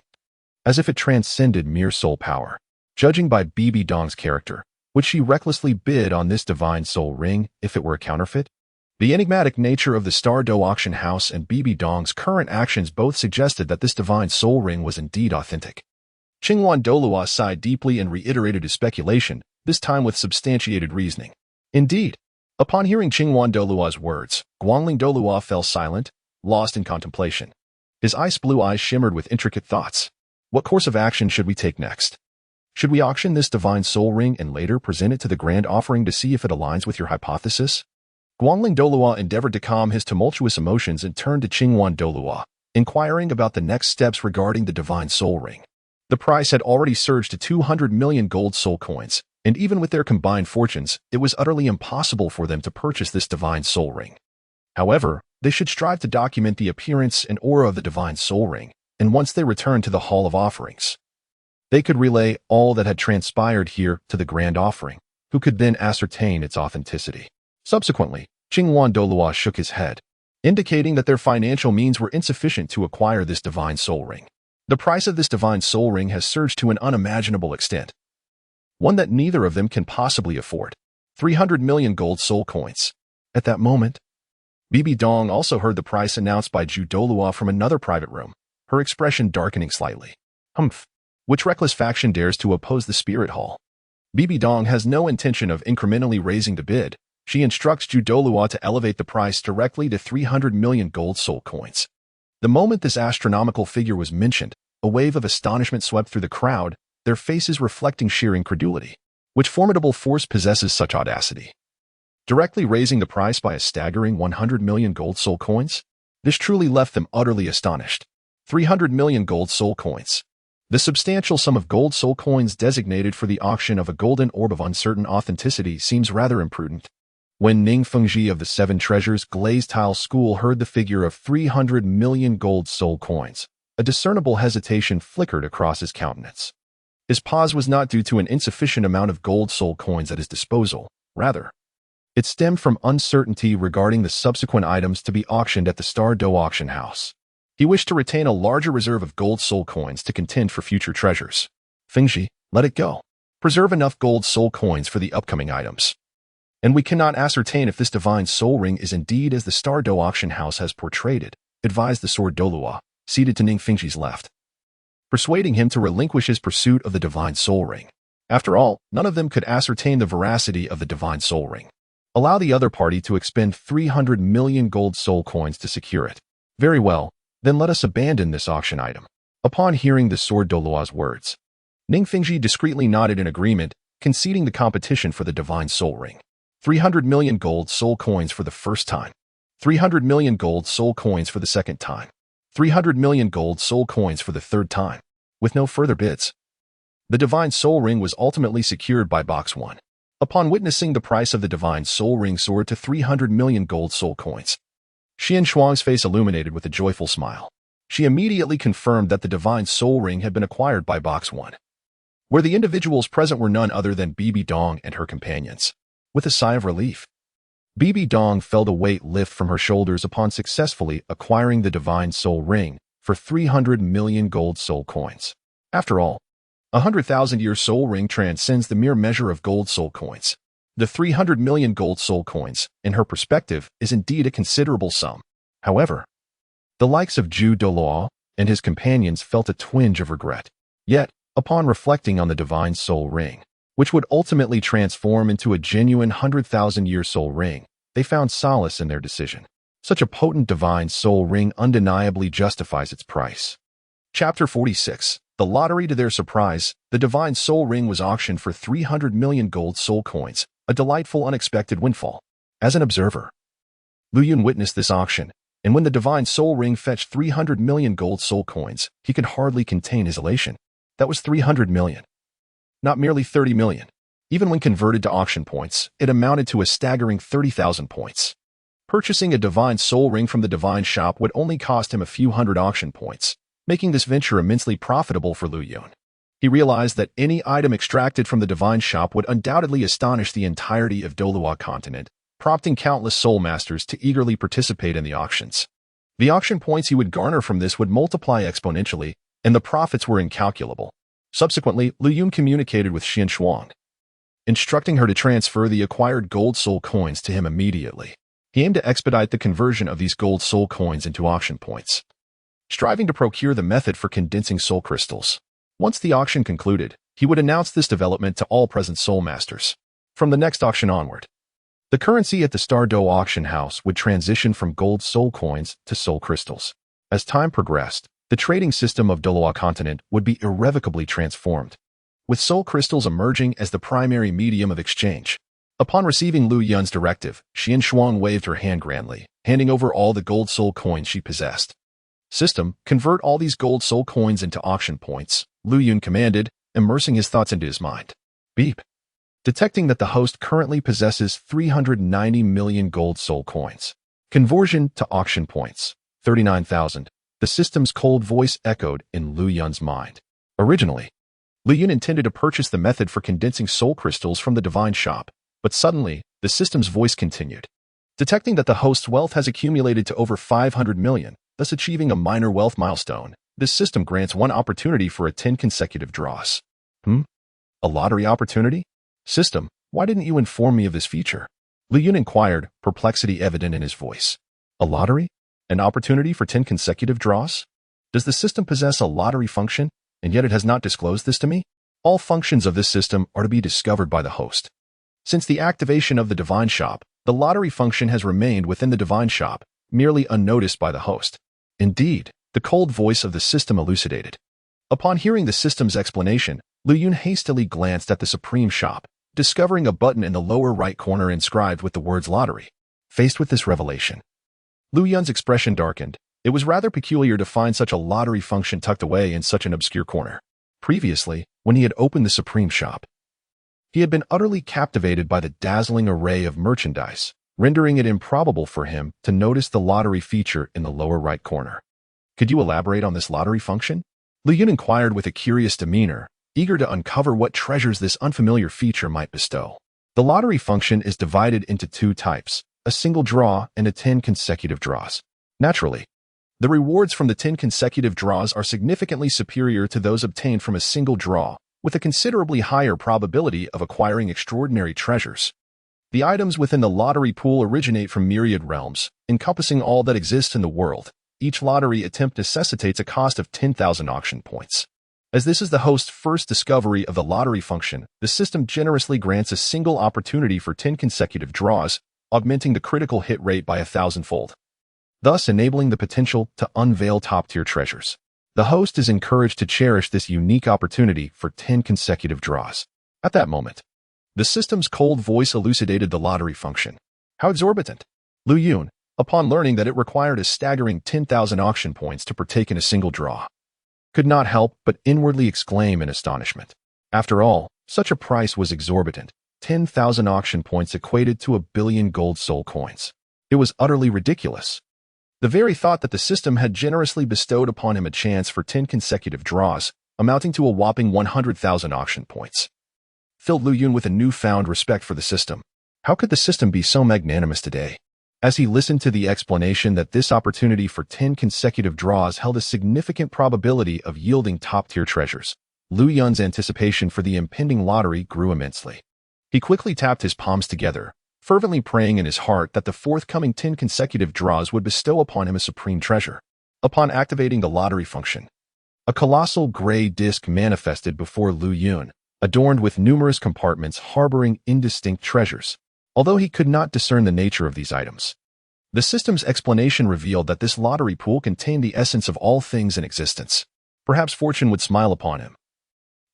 as if it transcended mere soul power. Judging by Bibi Dong's character, Would she recklessly bid on this divine soul ring if it were a counterfeit? The enigmatic nature of the Star Dou Auction House and Bibi Dong's current actions both suggested that this divine soul ring was indeed authentic. Qingyuan Douluo sighed deeply and reiterated his speculation, this time with substantiated reasoning. Indeed, upon hearing Qingyuan Douluo's words, Guangling Douluo fell silent, lost in contemplation. His ice-blue eyes shimmered with intricate thoughts. What course of action should we take next? Should we auction this divine soul ring and later present it to the grand offering to see if it aligns with your hypothesis? Guangling Douluo endeavored to calm his tumultuous emotions and turned to Qingyuan Douluo, inquiring about the next steps regarding the divine soul ring. The price had already surged to 200 million gold soul coins, and even with their combined fortunes, it was utterly impossible for them to purchase this divine soul ring. However, they should strive to document the appearance and aura of the divine soul ring, and once they returned to the Hall of Offerings, they could relay all that had transpired here to the grand offering, who could then ascertain its authenticity. Subsequently, Qingyuan Douluo shook his head, indicating that their financial means were insufficient to acquire this divine soul ring. The price of this divine soul ring has surged to an unimaginable extent, one that neither of them can possibly afford. 300 million gold soul coins. At that moment, Bibi Dong also heard the price announced by Zhu Douluo from another private room, her expression darkening slightly. Humph. Which reckless faction dares to oppose the Spirit Hall? Bibi Dong has no intention of incrementally raising the bid. She instructs Zhu Douluo to elevate the price directly to 300 million gold soul coins. The moment this astronomical figure was mentioned, a wave of astonishment swept through the crowd, their faces reflecting sheer incredulity. Which formidable force possesses such audacity? Directly raising the price by a staggering 100 million gold soul coins? This truly left them utterly astonished. 300 million gold soul coins. The substantial sum of gold soul coins designated for the auction of a golden orb of uncertain authenticity seems rather imprudent. When Ning Fengji of the Seven Treasures Glazed Tile School heard the figure of 300 million gold soul coins, a discernible hesitation flickered across his countenance. His pause was not due to an insufficient amount of gold soul coins at his disposal. Rather, it stemmed from uncertainty regarding the subsequent items to be auctioned at the Star Dou Auction House. He wished to retain a larger reserve of gold soul coins to contend for future treasures. Fengji, let it go. Preserve enough gold soul coins for the upcoming items. And we cannot ascertain if this divine soul ring is indeed as the Star Dou Auction House has portrayed it, advised the Sword Douluo, seated to Ning Fengji's left, persuading him to relinquish his pursuit of the divine soul ring. After all, none of them could ascertain the veracity of the divine soul ring. Allow the other party to expend 300 million gold soul coins to secure it. Very well, then let us abandon this auction item. Upon hearing the Sword Douluo's words, Ning Fengji discreetly nodded in agreement, conceding the competition for the divine soul ring. 300 million gold soul coins for the first time. 300 million gold soul coins for the second time. 300 million gold soul coins for the third time. With no further bids, the divine soul ring was ultimately secured by Box 1. Upon witnessing the price of the divine soul ring soar to 300 million gold soul coins, Xian Shuang's face illuminated with a joyful smile. She immediately confirmed that the divine soul ring had been acquired by Box 1, where the individuals present were none other than Bibi Dong and her companions. With a sigh of relief, Bibi Dong felt a weight lift from her shoulders upon successfully acquiring the divine soul ring for 300 million gold soul coins. After all, a 100,000-year soul ring transcends the mere measure of gold soul coins. The 300 million gold soul coins, in her perspective, is indeed a considerable sum. However, the likes of Zhu Douluo and his companions felt a twinge of regret. Yet, upon reflecting on the divine soul ring, which would ultimately transform into a genuine 100,000-year soul ring, they found solace in their decision. Such a potent divine soul ring undeniably justifies its price. Chapter 46. The lottery. To their surprise, the divine soul ring was auctioned for 300 million gold soul coins, a delightful unexpected windfall. As an observer, Lu Yun witnessed this auction, and when the divine soul ring fetched 300 million gold soul coins, he could hardly contain his elation. That was 300 million. Not merely 30 million. Even when converted to auction points, it amounted to a staggering 30,000 points. Purchasing a divine soul ring from the divine shop would only cost him a few hundred auction points, making this venture immensely profitable for Lu Yun. He realized that any item extracted from the divine shop would undoubtedly astonish the entirety of Douluo Continent, prompting countless soul masters to eagerly participate in the auctions. The auction points he would garner from this would multiply exponentially, and the profits were incalculable. Subsequently, Lu Yun communicated with Xian Shuang, instructing her to transfer the acquired gold soul coins to him immediately. He aimed to expedite the conversion of these gold soul coins into auction points, striving to procure the method for condensing soul crystals. Once the auction concluded, he would announce this development to all present soul masters. From the next auction onward, the currency at the Star Dou Auction House would transition from gold soul coins to soul crystals. As time progressed, the trading system of Douluo Continent would be irrevocably transformed, with soul crystals emerging as the primary medium of exchange. Upon receiving Lu Yun's directive, Xian Shuang waved her hand grandly, handing over all the gold soul coins she possessed. System, convert all these gold soul coins into auction points, Lu Yun commanded, immersing his thoughts into his mind. Beep. Detecting that the host currently possesses 390 million gold soul coins. Conversion to auction points, 39,000. The system's cold voice echoed in Lu Yun's mind. Originally, Lu Yun intended to purchase the method for condensing soul crystals from the divine shop, but suddenly, the system's voice continued. Detecting that the host's wealth has accumulated to over 500 million, thus achieving a minor wealth milestone, this system grants one opportunity for 10 consecutive draws. A lottery opportunity? System, why didn't you inform me of this feature? Lu Yun inquired, perplexity evident in his voice. A lottery? An opportunity for 10 consecutive draws? Does the system possess a lottery function, and yet it has not disclosed this to me? All functions of this system are to be discovered by the host. Since the activation of the divine shop, the lottery function has remained within the divine shop, merely unnoticed by the host. Indeed, the cold voice of the system elucidated. Upon hearing the system's explanation, Lu Yun hastily glanced at the supreme shop, discovering a button in the lower right corner inscribed with the words lottery. Faced with this revelation, Lu Yun's expression darkened. It was rather peculiar to find such a lottery function tucked away in such an obscure corner. Previously, when he had opened the supreme shop, he had been utterly captivated by the dazzling array of merchandise, rendering it improbable for him to notice the lottery feature in the lower right corner. Could you elaborate on this lottery function? Lu Yun inquired with a curious demeanor, eager to uncover what treasures this unfamiliar feature might bestow. The lottery function is divided into two types, a single draw and 10 consecutive draws. Naturally, the rewards from the 10 consecutive draws are significantly superior to those obtained from a single draw, with a considerably higher probability of acquiring extraordinary treasures. The items within the lottery pool originate from myriad realms, encompassing all that exists in the world. Each lottery attempt necessitates a cost of 10,000 auction points. As this is the host's first discovery of the lottery function, the system generously grants a single opportunity for 10 consecutive draws, augmenting the critical hit rate by 1,000-fold, thus enabling the potential to unveil top-tier treasures. The host is encouraged to cherish this unique opportunity for 10 consecutive draws. At that moment, the system's cold voice elucidated the lottery function. How exorbitant! Lu Yun, upon learning that it required a staggering 10,000 auction points to partake in a single draw, could not help but inwardly exclaim in astonishment. After all, such a price was exorbitant. 10,000 auction points equated to 1 billion gold soul coins. It was utterly ridiculous. The very thought that the system had generously bestowed upon him a chance for 10 consecutive draws, amounting to a whopping 100,000 auction points, filled Lu Yun with a newfound respect for the system. How could the system be so magnanimous today? As he listened to the explanation that this opportunity for 10 consecutive draws held a significant probability of yielding top-tier treasures, Lu Yun's anticipation for the impending lottery grew immensely. He quickly tapped his palms together, fervently praying in his heart that the forthcoming 10 consecutive draws would bestow upon him a supreme treasure. Upon activating the lottery function, a colossal gray disc manifested before Lu Yun, adorned with numerous compartments harboring indistinct treasures. Although he could not discern the nature of these items, the system's explanation revealed that this lottery pool contained the essence of all things in existence. Perhaps fortune would smile upon him,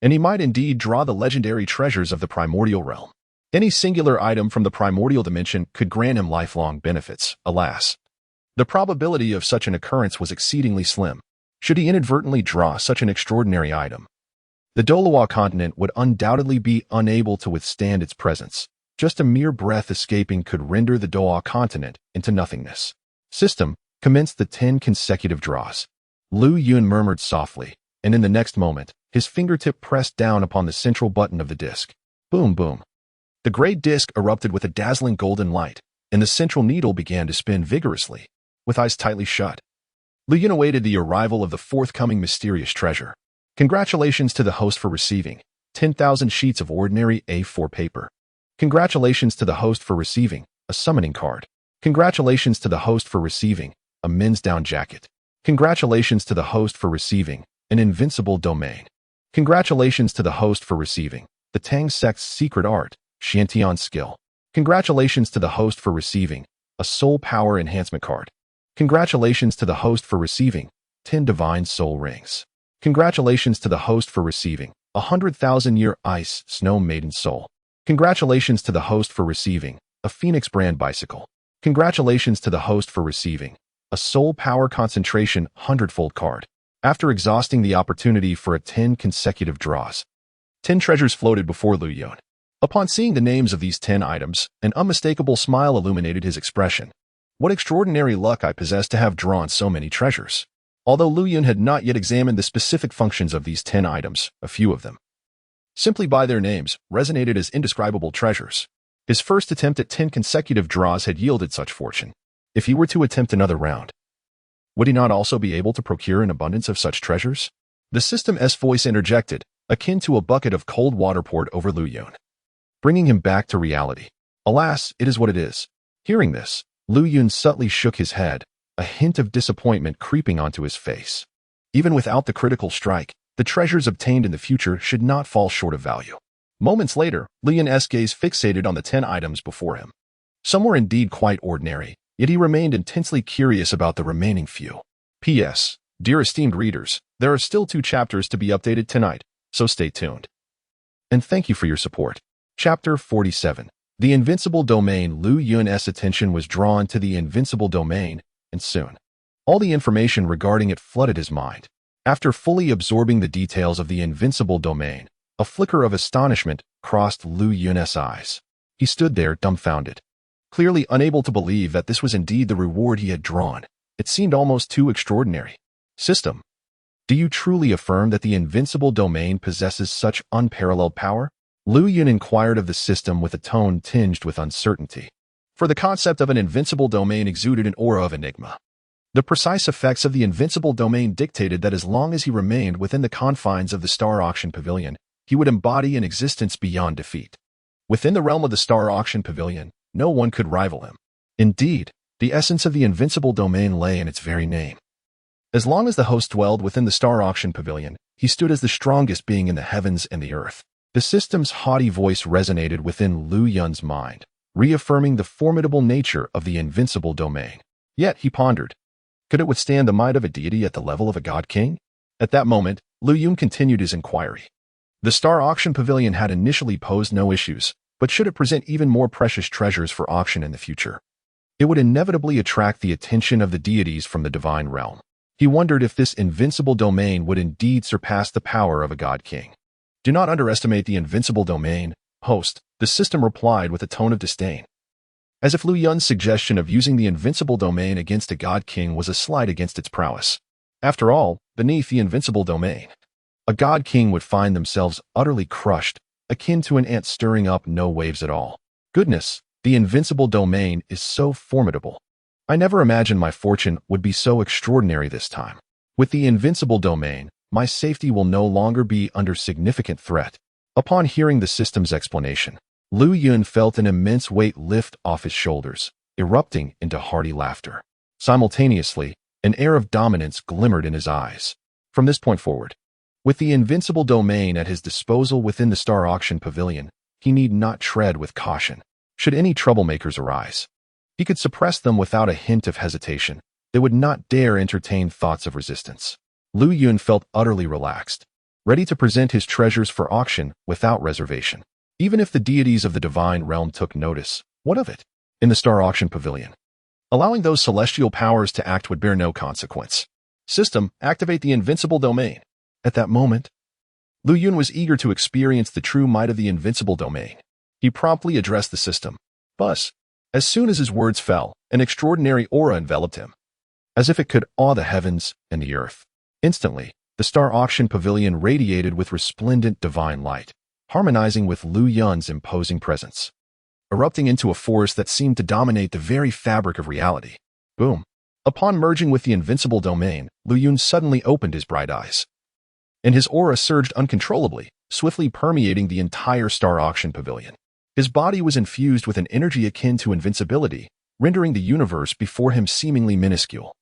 and he might indeed draw the legendary treasures of the primordial realm. Any singular item from the primordial dimension could grant him lifelong benefits. Alas, the probability of such an occurrence was exceedingly slim. Should he inadvertently draw such an extraordinary item, the Douluo Continent would undoubtedly be unable to withstand its presence. Just a mere breath escaping could render the Douluo Continent into nothingness. System, commenced the 10 consecutive draws. Lu Yun murmured softly, and in the next moment, his fingertip pressed down upon the central button of the disc. Boom, boom. The gray disc erupted with a dazzling golden light, and the central needle began to spin vigorously. With eyes tightly shut, Lu Yun awaited the arrival of the forthcoming mysterious treasure. Congratulations to the host for receiving 10,000 sheets of ordinary A4 paper. Congratulations to the host for receiving a summoning card. Congratulations to the host for receiving a men's down jacket. Congratulations to the host for receiving an invincible domain. Congratulations to the host for receiving the Tang Sect's secret art, Shantian skill. Congratulations to the host for receiving a soul power enhancement card. Congratulations to the host for receiving 10 divine soul rings. Congratulations to the host for receiving 100,000-year ice snow maiden soul. Congratulations to the host for receiving a Phoenix brand bicycle. Congratulations to the host for receiving a soul power concentration 100-fold card. After exhausting the opportunity for 10 consecutive draws, 10 treasures floated before Lu Yun. Upon seeing the names of these 10 items, an unmistakable smile illuminated his expression. What extraordinary luck I possess to have drawn so many treasures. Although Lu Yun had not yet examined the specific functions of these 10 items, a few of them, simply by their names, resonated as indescribable treasures. His first attempt at 10 consecutive draws had yielded such fortune. If he were to attempt another round, would he not also be able to procure an abundance of such treasures? The system's voice interjected, akin to a bucket of cold water poured over Lu Yun, bringing him back to reality. Alas, it is what it is. Hearing this, Lu Yun subtly shook his head, a hint of disappointment creeping onto his face. Even without the critical strike, the treasures obtained in the future should not fall short of value. Moments later, Lu Yun's gaze fixated on the 10 items before him. Some were indeed quite ordinary, yet he remained intensely curious about the remaining few. P.S. Dear esteemed readers, there are still 2 chapters to be updated tonight, so stay tuned. And thank you for your support. Chapter 47. The Invincible Domain. Lu Yun's attention was drawn to the Invincible Domain, and soon, all the information regarding it flooded his mind. After fully absorbing the details of the Invincible Domain, a flicker of astonishment crossed Lu Yun's eyes. He stood there dumbfounded, clearly unable to believe that this was indeed the reward he had drawn. It seemed almost too extraordinary. System, do you truly affirm that the Invincible Domain possesses such unparalleled power? Lu Yun inquired of the system with a tone tinged with uncertainty. For the concept of an invincible domain exuded an aura of enigma. The precise effects of the invincible domain dictated that as long as he remained within the confines of the Star Auction Pavilion, he would embody an existence beyond defeat. Within the realm of the Star Auction Pavilion, no one could rival him. Indeed, the essence of the invincible domain lay in its very name. As long as the host dwelled within the Star Auction Pavilion, he stood as the strongest being in the heavens and the earth. The system's haughty voice resonated within Lu Yun's mind, reaffirming the formidable nature of the invincible domain. Yet, he pondered, could it withstand the might of a deity at the level of a god king? At that moment, Lu Yun continued his inquiry. The Star Auction Pavilion had initially posed no issues, but should it present even more precious treasures for auction in the future, it would inevitably attract the attention of the deities from the divine realm. He wondered if this invincible domain would indeed surpass the power of a god king. Do not underestimate the invincible domain, host, the system replied with a tone of disdain, as if Lu Yun's suggestion of using the invincible domain against a god king was a slight against its prowess. After all, beneath the invincible domain, a god king would find themselves utterly crushed, akin to an ant stirring up no waves at all. Goodness, the invincible domain is so formidable. I never imagined my fortune would be so extraordinary this time. With the invincible domain, my safety will no longer be under significant threat. Upon hearing the system's explanation, Lu Yun felt an immense weight lift off his shoulders, erupting into hearty laughter. Simultaneously, an air of dominance glimmered in his eyes. From this point forward, with the invincible domain at his disposal within the Star Auction Pavilion, he need not tread with caution. Should any troublemakers arise, he could suppress them without a hint of hesitation. They would not dare entertain thoughts of resistance. Lu Yun felt utterly relaxed, ready to present his treasures for auction without reservation. Even if the deities of the divine realm took notice, what of it? In the Star Auction Pavilion, allowing those celestial powers to act would bear no consequence. System, activate the invincible domain. At that moment, Lu Yun was eager to experience the true might of the invincible domain. He promptly addressed the system. Buzz. As soon as his words fell, an extraordinary aura enveloped him, as if it could awe the heavens and the earth. Instantly, the Star Auction Pavilion radiated with resplendent divine light, harmonizing with Lu Yun's imposing presence, erupting into a force that seemed to dominate the very fabric of reality. Boom. Upon merging with the invincible domain, Lu Yun suddenly opened his bright eyes, and his aura surged uncontrollably, swiftly permeating the entire Star Auction Pavilion. His body was infused with an energy akin to invincibility, rendering the universe before him seemingly minuscule.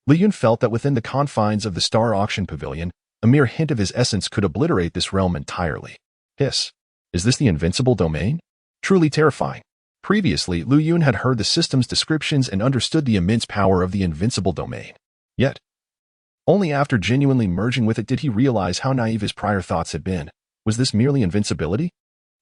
Liu Yun felt that within the confines of the Star Auction Pavilion, a mere hint of his essence could obliterate this realm entirely. Hiss. Is this the invincible domain? Truly terrifying. Previously, Liu Yun had heard the system's descriptions and understood the immense power of the invincible domain. Yet, only after genuinely merging with it did he realize how naive his prior thoughts had been. Was this merely invincibility?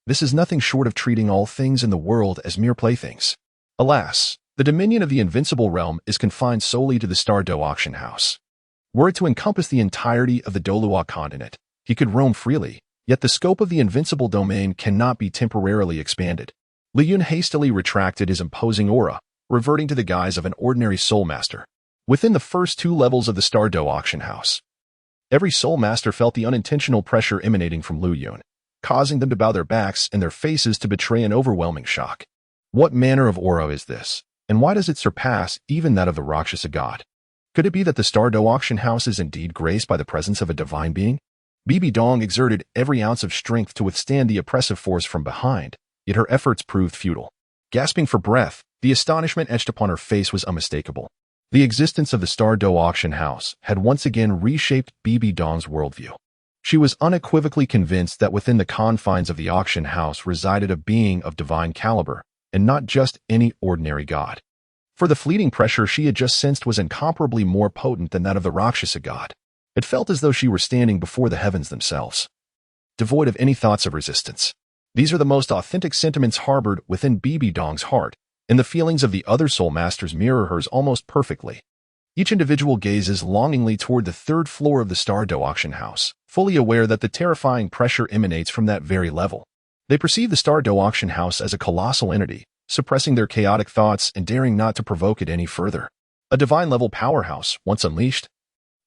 This is nothing short of treating all things in the world as mere playthings. Alas, the dominion of the invincible realm is confined solely to the Star Dou Auction House. Were it to encompass the entirety of the Douluo Continent, he could roam freely, yet the scope of the invincible domain cannot be temporarily expanded. Liu Yun hastily retracted his imposing aura, reverting to the guise of an ordinary soul master. Within the first 2 levels of the Star Dou Auction House, every soul master felt the unintentional pressure emanating from Liu Yun, causing them to bow their backs and their faces to betray an overwhelming shock. What manner of aura is this, and why does it surpass even that of the Rakshasa god? Could it be that the Star Dou Auction House is indeed graced by the presence of a divine being? Bibi Dong exerted every ounce of strength to withstand the oppressive force from behind, yet her efforts proved futile. Gasping for breath, the astonishment etched upon her face was unmistakable. The existence of the Star Dou Auction House had once again reshaped Bibi Dong's worldview. She was unequivocally convinced that within the confines of the auction house resided a being of divine caliber, and not just any ordinary god. For the fleeting pressure she had just sensed was incomparably more potent than that of the Rakshasa god. It felt as though she were standing before the heavens themselves, devoid of any thoughts of resistance. These are the most authentic sentiments harbored within Bibi Dong's heart, and the feelings of the other soul masters mirror hers almost perfectly. Each individual gazes longingly toward the 3rd floor of the Star Dou Auction House, fully aware that the terrifying pressure emanates from that very level. They perceive the Star Dou Auction House as a colossal entity, suppressing their chaotic thoughts and daring not to provoke it any further. A divine-level powerhouse, once unleashed,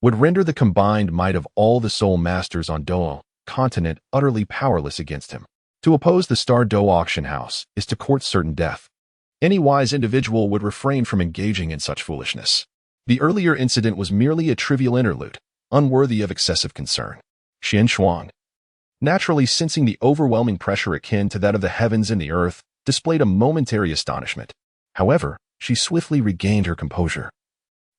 would render the combined might of all the soul masters on Douluo Continent utterly powerless against him. To oppose the Star Dou Auction House is to court certain death. Any wise individual would refrain from engaging in such foolishness. The earlier incident was merely a trivial interlude, unworthy of excessive concern. Xian Shuang, naturally sensing the overwhelming pressure akin to that of the heavens and the earth, displayed a momentary astonishment. However, she swiftly regained her composure,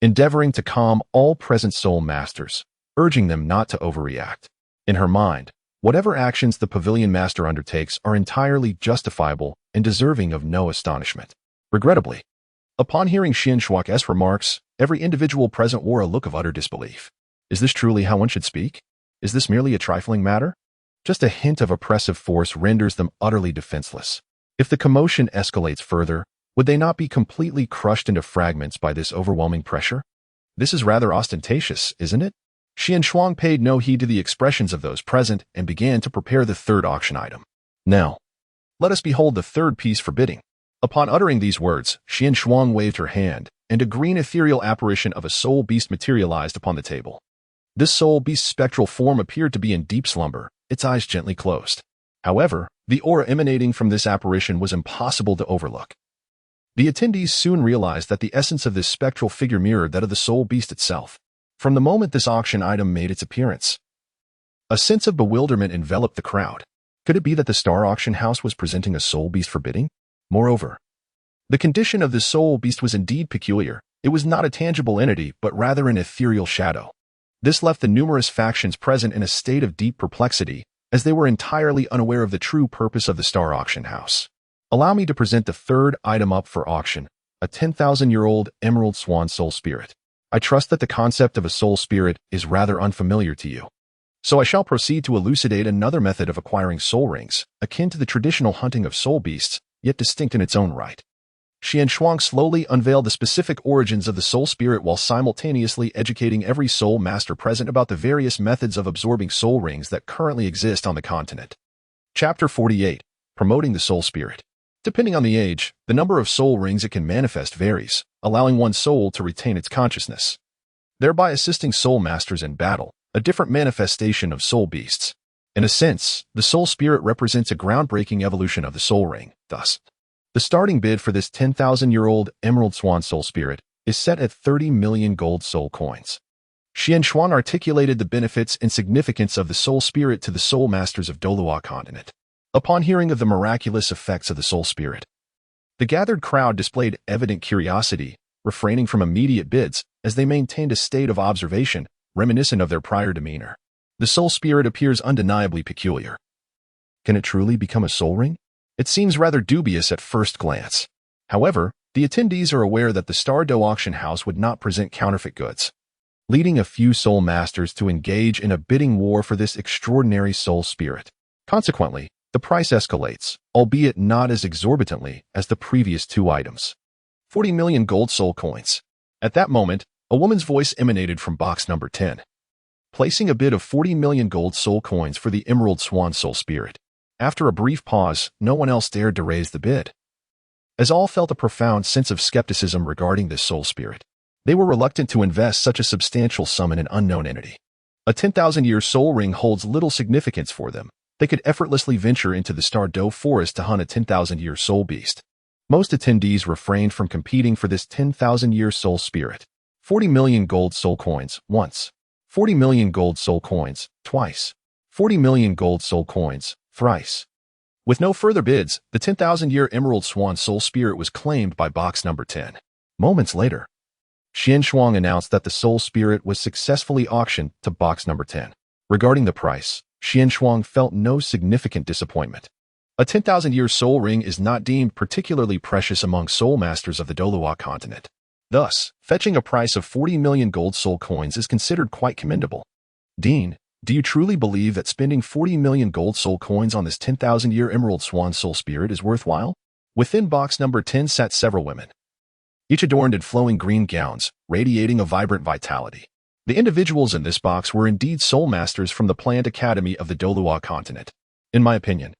endeavoring to calm all present soul masters, urging them not to overreact. In her mind, whatever actions the pavilion master undertakes are entirely justifiable and deserving of no astonishment. Regrettably, upon hearing Xian Shuang's remarks, every individual present wore a look of utter disbelief. Is this truly how one should speak? Is this merely a trifling matter? Just a hint of oppressive force renders them utterly defenseless. If the commotion escalates further, would they not be completely crushed into fragments by this overwhelming pressure? This is rather ostentatious, isn't it? Xian Shuang paid no heed to the expressions of those present and began to prepare the 3rd auction item. Now, let us behold the 3rd piece for bidding. Upon uttering these words, Xian Shuang waved her hand, and a green ethereal apparition of a soul beast materialized upon the table. This soul beast's spectral form appeared to be in deep slumber, its eyes gently closed. However, the aura emanating from this apparition was impossible to overlook. The attendees soon realized that the essence of this spectral figure mirrored that of the soul beast itself. From the moment this auction item made its appearance, a sense of bewilderment enveloped the crowd. Could it be that the Star Auction House was presenting a soul beast for bidding? Moreover, the condition of the soul beast was indeed peculiar. It was not a tangible entity, but rather an ethereal shadow. This left the numerous factions present in a state of deep perplexity, as they were entirely unaware of the true purpose of the Star Auction House. Allow me to present the 3rd item up for auction, a 10,000-year-old emerald swan soul spirit. I trust that the concept of a soul spirit is rather unfamiliar to you. So I shall proceed to elucidate another method of acquiring soul rings, akin to the traditional hunting of soul beasts, yet distinct in its own right. Xian Shuang slowly unveiled the specific origins of the soul spirit while simultaneously educating every soul master present about the various methods of absorbing soul rings that currently exist on the continent. Chapter 48. Promoting the Soul Spirit. Depending on the age, the number of soul rings it can manifest varies, allowing one soul to retain its consciousness, thereby assisting soul masters in battle, a different manifestation of soul beasts. In a sense, the soul spirit represents a groundbreaking evolution of the soul ring. Thus, the starting bid for this 10,000-year-old emerald swan soul spirit is set at 30 million gold soul coins. Xian Shuang articulated the benefits and significance of the soul spirit to the soul masters of Douluo Continent. Upon hearing of the miraculous effects of the soul spirit, the gathered crowd displayed evident curiosity, refraining from immediate bids as they maintained a state of observation reminiscent of their prior demeanor. The soul spirit appears undeniably peculiar. Can it truly become a soul ring? It seems rather dubious at first glance. However, the attendees are aware that the Star Dou Auction House would not present counterfeit goods, leading a few soul masters to engage in a bidding war for this extraordinary soul spirit. Consequently, the price escalates, albeit not as exorbitantly as the previous two items. 40 million gold soul coins. At that moment, a woman's voice emanated from box number 10, placing a bid of 40 million gold soul coins for the Emerald Swan soul spirit. After a brief pause, no one else dared to raise the bid, as all felt a profound sense of skepticism regarding this soul spirit. They were reluctant to invest such a substantial sum in an unknown entity. A 10,000-year soul ring holds little significance for them. They could effortlessly venture into the Star Dou forest to hunt a 10,000-year soul beast. Most attendees refrained from competing for this 10,000-year soul spirit. 40 million gold soul coins, once. 40 million gold soul coins, twice. 40 million gold soul coins, thrice. With no further bids, the 10,000-year Emerald Swan soul spirit was claimed by box number 10. Moments later, Xian Shuang announced that the soul spirit was successfully auctioned to box number 10. Regarding the price, Xian Shuang felt no significant disappointment. A 10,000-year soul ring is not deemed particularly precious among soul masters of the Douluo Continent. Thus, fetching a price of 40 million gold soul coins is considered quite commendable. Dean, do you truly believe that spending 40 million gold soul coins on this 10,000-year Emerald Swan soul spirit is worthwhile? Within box number 10 sat several women, each adorned in flowing green gowns, radiating a vibrant vitality. The individuals in this box were indeed soul masters from the planned academy of the Douluo Continent. In my opinion,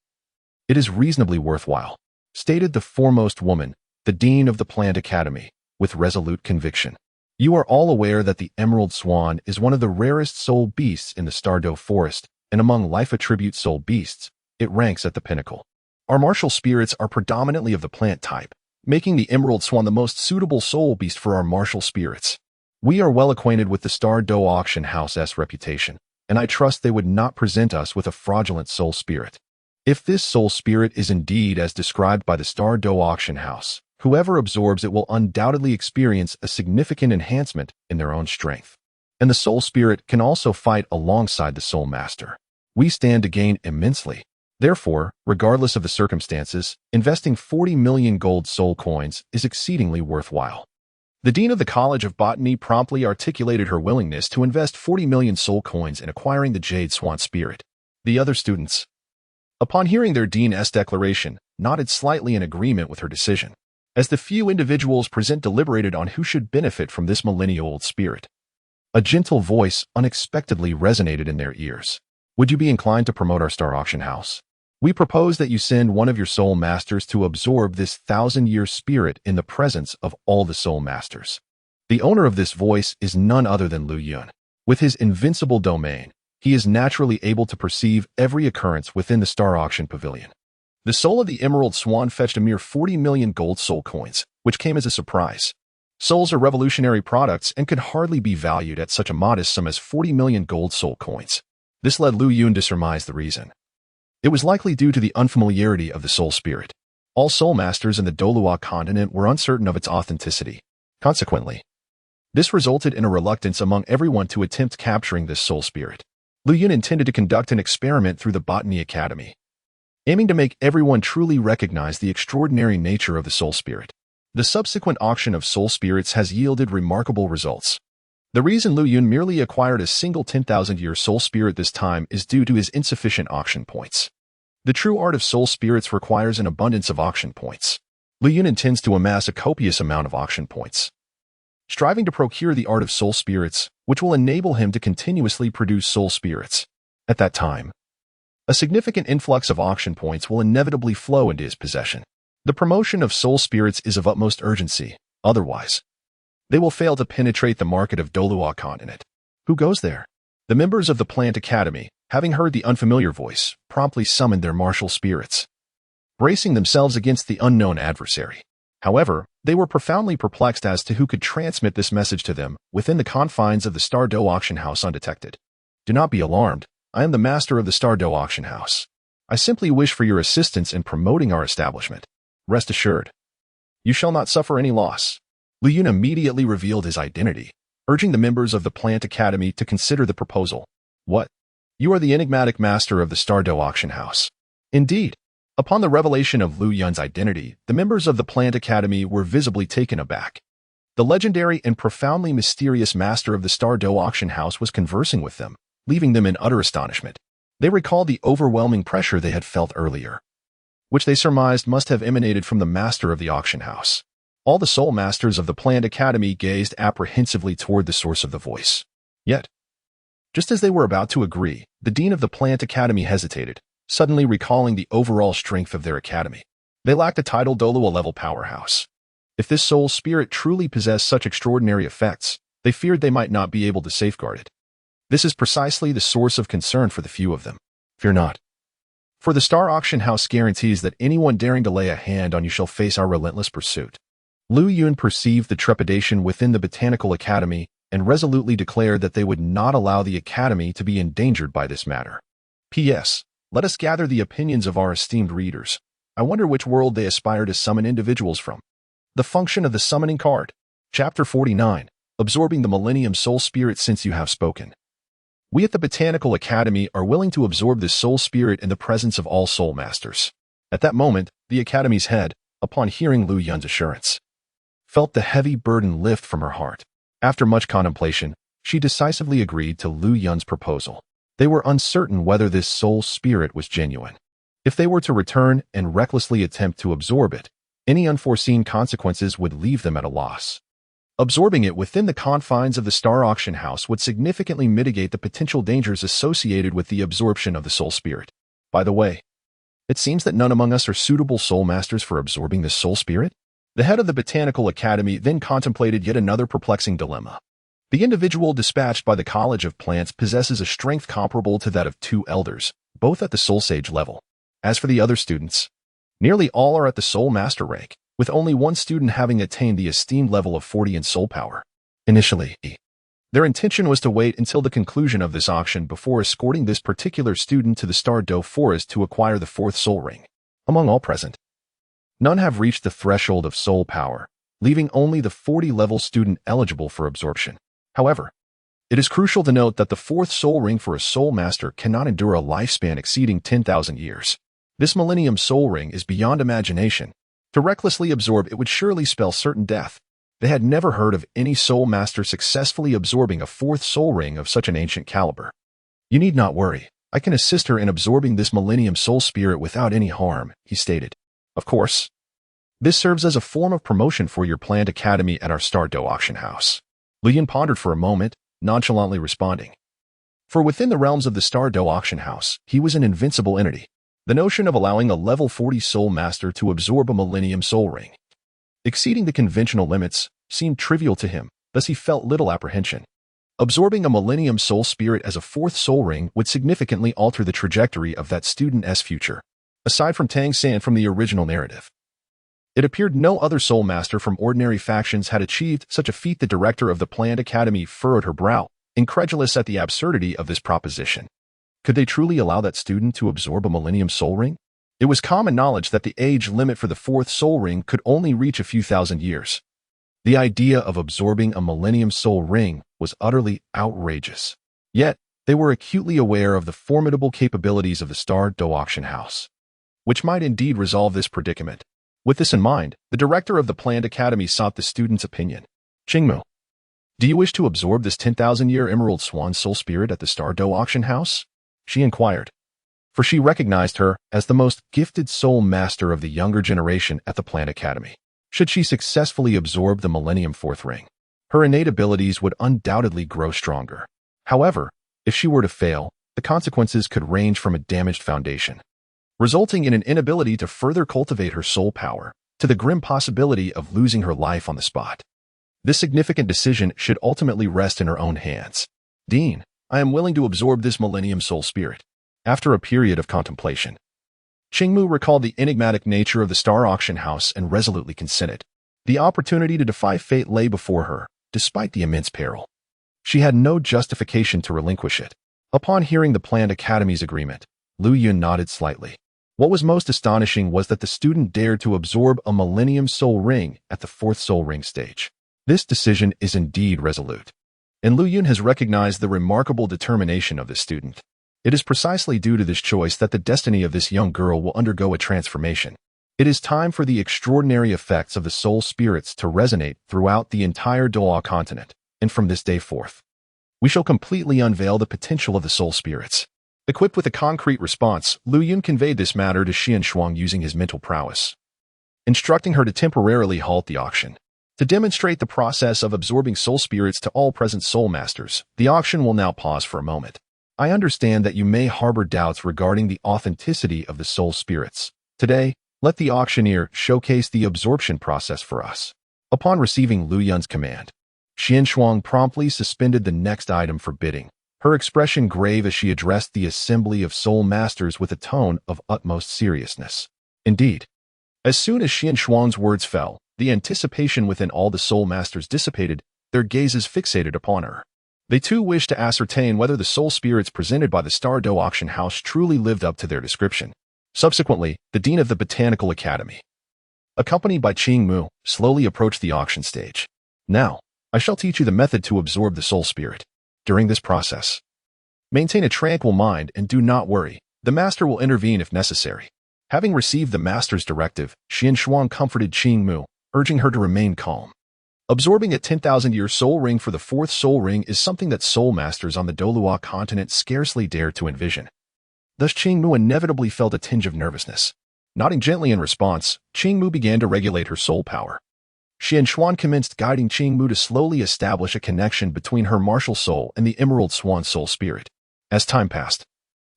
it is reasonably worthwhile, stated the foremost woman, the dean of the planned academy, with resolute conviction. You are all aware that the Emerald Swan is one of the rarest soul beasts in the Star Dou forest, and among life attribute soul beasts, it ranks at the pinnacle. Our martial spirits are predominantly of the plant type, making the Emerald Swan the most suitable soul beast for our martial spirits. We are well acquainted with the Star Dou Auction House's reputation, and I trust they would not present us with a fraudulent soul spirit. If this soul spirit is indeed as described by the Star Dou Auction House, whoever absorbs it will undoubtedly experience a significant enhancement in their own strength. And the soul spirit can also fight alongside the soul master. We stand to gain immensely. Therefore, regardless of the circumstances, investing 40 million gold soul coins is exceedingly worthwhile. The dean of the College of Botany promptly articulated her willingness to invest 40 million soul coins in acquiring the Jade Swan spirit. The other students, upon hearing their dean's declaration, nodded slightly in agreement with her decision, as the few individuals present deliberated on who should benefit from this millennial-old spirit. A gentle voice unexpectedly resonated in their ears. Would you be inclined to promote our Star Auction House? We propose that you send one of your soul masters to absorb this 1,000-year spirit in the presence of all the soul masters. The owner of this voice is none other than Lu Yun. With his invincible domain, he is naturally able to perceive every occurrence within the Star Auction Pavilion. The soul of the Emerald Swan fetched a mere 40 million gold soul coins, which came as a surprise. Souls are revolutionary products and could hardly be valued at such a modest sum as 40 million gold soul coins. This led Lu Yun to surmise the reason. It was likely due to the unfamiliarity of the soul spirit. All soul masters in the Douluo Continent were uncertain of its authenticity. Consequently, this resulted in a reluctance among everyone to attempt capturing this soul spirit. Lu Yun intended to conduct an experiment through the Botany Academy, aiming to make everyone truly recognize the extraordinary nature of the soul spirit. The subsequent auction of soul spirits has yielded remarkable results. The reason Lu Yun merely acquired a single 10,000-year soul spirit this time is due to his insufficient auction points. The true art of soul spirits requires an abundance of auction points. Lu Yun intends to amass a copious amount of auction points, striving to procure the art of soul spirits, which will enable him to continuously produce soul spirits. At that time, a significant influx of auction points will inevitably flow into his possession. The promotion of soul spirits is of utmost urgency, otherwise, they will fail to penetrate the market of Douluo Continent. Who goes there? The members of the Plant Academy, having heard the unfamiliar voice, promptly summoned their martial spirits, bracing themselves against the unknown adversary. However, They were profoundly perplexed as to who could transmit this message to them within the confines of the Star Dou Auction House undetected. Do not be alarmed. I am the master of the Star Dou Auction House. I simply wish for your assistance in promoting our establishment. Rest assured, you shall not suffer any loss. Lu Yun immediately revealed his identity, urging the members of the Plant Academy to consider the proposal. What? You are the enigmatic master of the Star Dou Auction House. Indeed. Upon the revelation of Lu Yun's identity, the members of the Plant Academy were visibly taken aback. The legendary and profoundly mysterious master of the Star Dou Auction House was conversing with them, leaving them in utter astonishment. They recalled the overwhelming pressure they had felt earlier, which they surmised must have emanated from the master of the auction house. All the soul masters of the Plant Academy gazed apprehensively toward the source of the voice. Yet, just as they were about to agree, the dean of the Plant Academy hesitated, suddenly recalling the overall strength of their academy. They lacked a title Douluo-level powerhouse. If this soul spirit truly possessed such extraordinary effects, they feared they might not be able to safeguard it. This is precisely the source of concern for the few of them. Fear not. For the Star Auction House guarantees that anyone daring to lay a hand on you shall face our relentless pursuit. Lu Yun perceived the trepidation within the Botanical Academy and resolutely declared that they would not allow the Academy to be endangered by this matter. P.S. Let us gather the opinions of our esteemed readers. I wonder which world they aspire to summon individuals from. The function of the summoning card. Chapter 49. Absorbing the Millennium Soul Spirit. Since you have spoken, we at the Botanical Academy are willing to absorb this soul spirit in the presence of all soul masters. At that moment, the Academy's head, upon hearing Lu Yun's assurance, felt the heavy burden lift from her heart. After much contemplation, she decisively agreed to Lu Yun's proposal. They were uncertain whether this soul spirit was genuine. If they were to return and recklessly attempt to absorb it, any unforeseen consequences would leave them at a loss. Absorbing it within the confines of the Star Auction House would significantly mitigate the potential dangers associated with the absorption of the soul spirit. By the way, it seems that none among us are suitable soul masters for absorbing this soul spirit. The head of the Botanical Academy then contemplated yet another perplexing dilemma. The individual dispatched by the College of Plants possesses a strength comparable to that of 2 elders, both at the Soul Sage level. As for the other students, nearly all are at the Soul Master rank, with only one student having attained the esteemed level of 40 in soul power. Initially, their intention was to wait until the conclusion of this auction before escorting this particular student to the Star Dou Forest to acquire the 4th soul ring. Among all present, none have reached the threshold of soul power, leaving only the 40-level student eligible for absorption. However, it is crucial to note that the 4th soul ring for a soul master cannot endure a lifespan exceeding 10,000 years. This Millennium Soul Ring is beyond imagination. To recklessly absorb it would surely spell certain death. They had never heard of any soul master successfully absorbing a 4th soul ring of such an ancient caliber. You need not worry. I can assist her in absorbing this Millennium Soul Spirit without any harm, he stated. Of course, this serves as a form of promotion for your Plant Academy at our Star Dou Auction House. Lu Yun pondered for a moment, nonchalantly responding. For within the realms of the Star Dou Auction House, he was an invincible entity. The notion of allowing a level 40 soul master to absorb a Millennium Soul Ring, exceeding the conventional limits, seemed trivial to him, thus he felt little apprehension. Absorbing a Millennium Soul Spirit as a 4th soul ring would significantly alter the trajectory of that student's future. Aside from Tang San from the original narrative, it appeared no other soul master from ordinary factions had achieved such a feat. The director of the Plant Academy furrowed her brow, incredulous at the absurdity of this proposition. Could they truly allow that student to absorb a Millennium Soul Ring? It was common knowledge that the age limit for the 4th soul ring could only reach a few thousand years. The idea of absorbing a Millennium Soul Ring was utterly outrageous. Yet, they were acutely aware of the formidable capabilities of the Star Dou Auction House, which might indeed resolve this predicament. With this in mind, the director of the Plant Academy sought the student's opinion. Qingmu, do you wish to absorb this 10,000-year Emerald Swan Soul Spirit at the Star Dou Auction House? She inquired, for she recognized her as the most gifted soul master of the younger generation at the Plant Academy. Should she successfully absorb the Millennium 4th Ring, her innate abilities would undoubtedly grow stronger. However, if she were to fail, the consequences could range from a damaged foundation, resulting in an inability to further cultivate her soul power, to the grim possibility of losing her life on the spot. This significant decision should ultimately rest in her own hands. Dean, I am willing to absorb this Millennium Soul Spirit. After a period of contemplation, Qingmu recalled the enigmatic nature of the Star Auction House and resolutely consented. The opportunity to defy fate lay before her, despite the immense peril. She had no justification to relinquish it. Upon hearing the planned academy's agreement, Lu Yun nodded slightly. What was most astonishing was that the student dared to absorb a Millennium Soul Ring at the 4th Soul Ring stage. This decision is indeed resolute. And Lu Yun has recognized the remarkable determination of this student. It is precisely due to this choice that the destiny of this young girl will undergo a transformation. It is time for the extraordinary effects of the soul spirits to resonate throughout the entire Douluo Continent, and from this day forth, we shall completely unveil the potential of the soul spirits. Equipped with a concrete response, Lu Yun conveyed this matter to Xian Shuang using his mental prowess, instructing her to temporarily halt the auction. To demonstrate the process of absorbing soul spirits to all present soul masters, the auction will now pause for a moment. I understand that you may harbor doubts regarding the authenticity of the soul spirits. Today, let the auctioneer showcase the absorption process for us. Upon receiving Lu Yun's command, Xian Shuang promptly suspended the next item for bidding, her expression grave as she addressed the assembly of soul masters with a tone of utmost seriousness. Indeed, as soon as Xian Shuang's words fell, the anticipation within all the soul masters dissipated, their gazes fixated upon her. They too wished to ascertain whether the soul spirits presented by the Star Dou Auction House truly lived up to their description. Subsequently, the dean of the Botanical Academy, accompanied by Qing Mu, slowly approached the auction stage. Now, I shall teach you the method to absorb the soul spirit. During this process, maintain a tranquil mind and do not worry. The master will intervene if necessary. Having received the master's directive, Xian Shuang comforted Qing Mu, urging her to remain calm. Absorbing a 10,000-year soul ring for the 4th soul ring is something that soul masters on the Douluo Continent scarcely dare to envision. Thus Qing Mu inevitably felt a tinge of nervousness. Nodding gently in response, Qing Mu began to regulate her soul power. Xian Shuang commenced guiding Qing Mu to slowly establish a connection between her martial soul and the Emerald Swan soul spirit. As time passed,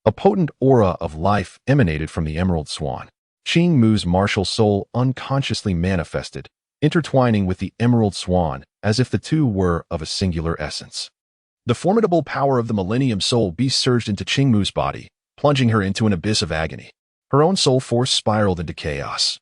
a potent aura of life emanated from the Emerald Swan. Qing Mu's martial soul unconsciously manifested, intertwining with the Emerald Swan as if the two were of a singular essence. The formidable power of the Millennium Soul Beast surged into Qing Mu's body, plunging her into an abyss of agony. Her own soul force spiraled into chaos,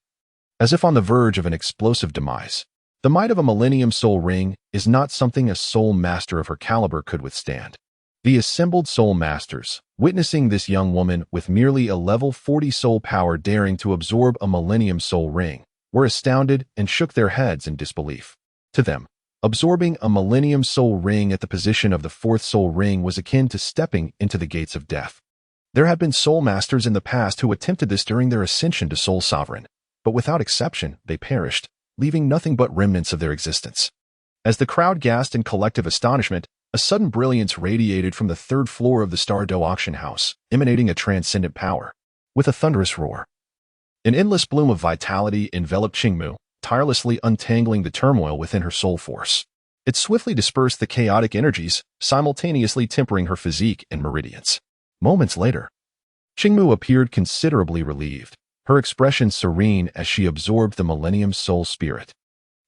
as if on the verge of an explosive demise. The might of a Millennium Soul Ring is not something a soul master of her caliber could withstand. The assembled soul masters, witnessing this young woman with merely a level 40 soul power daring to absorb a Millennium Soul Ring, were astounded and shook their heads in disbelief. To them, absorbing a Millennium Soul Ring at the position of the 4th Soul Ring was akin to stepping into the gates of death. There had been soul masters in the past who attempted this during their ascension to Soul Sovereign, but without exception, they perished, leaving nothing but remnants of their existence. As the crowd gasped in collective astonishment, a sudden brilliance radiated from the 3rd floor of the Star Dou Auction House, emanating a transcendent power. With a thunderous roar, an endless bloom of vitality enveloped Qing Mu, tirelessly untangling the turmoil within her soul force. It swiftly dispersed the chaotic energies, simultaneously tempering her physique and meridians. Moments later, Qing Mu appeared considerably relieved, her expression serene as she absorbed the Millennium Soul Spirit.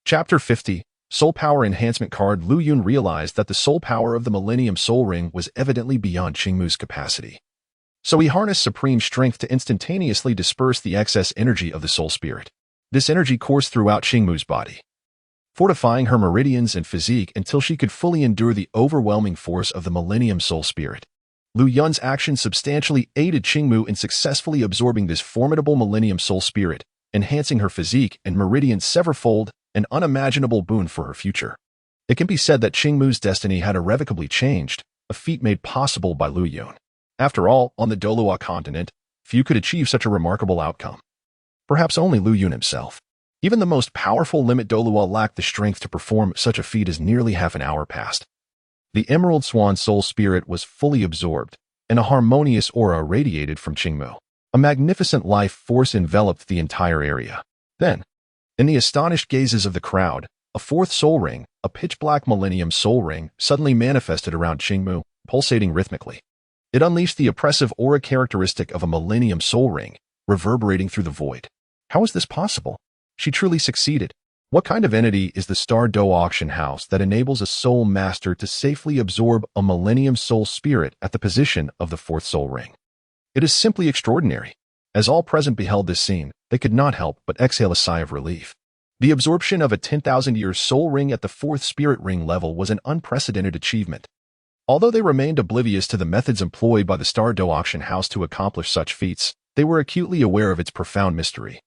Chapter 50, Soul Power Enhancement Card. Lu Yun realized that the soul power of the Millennium Soul Ring was evidently beyond Qing Mu's capacity. So he harnessed supreme strength to instantaneously disperse the excess energy of the soul spirit. This energy coursed throughout Qing Mu's body, fortifying her meridians and physique until she could fully endure the overwhelming force of the Millennium Soul Spirit. Lu Yun's action substantially aided Qing Mu in successfully absorbing this formidable Millennium Soul Spirit, enhancing her physique and meridians severfold, an unimaginable boon for her future. It can be said that Qing Mu's destiny had irrevocably changed, a feat made possible by Lu Yun. After all, on the Douluo Continent, few could achieve such a remarkable outcome. Perhaps only Lu Yun himself. Even the most powerful Limit Douluo lacked the strength to perform such a feat as nearly half an hour passed. The Emerald Swan Soul Spirit was fully absorbed, and a harmonious aura radiated from Qing Mu. A magnificent life force enveloped the entire area. Then, in the astonished gazes of the crowd, a 4th soul ring, a pitch-black Millennium Soul Ring, suddenly manifested around Qing Mu, pulsating rhythmically. It unleashed the oppressive aura characteristic of a Millennium Soul Ring, reverberating through the void. How is this possible? She truly succeeded. What kind of entity is the Star Dou Auction House that enables a soul master to safely absorb a Millennium Soul Spirit at the position of the 4th soul ring? It is simply extraordinary. As all present beheld this scene, they could not help but exhale a sigh of relief. The absorption of a 10,000-year soul ring at the 4th spirit ring level was an unprecedented achievement. Although they remained oblivious to the methods employed by the Star Dou Auction House to accomplish such feats, they were acutely aware of its profound mystery,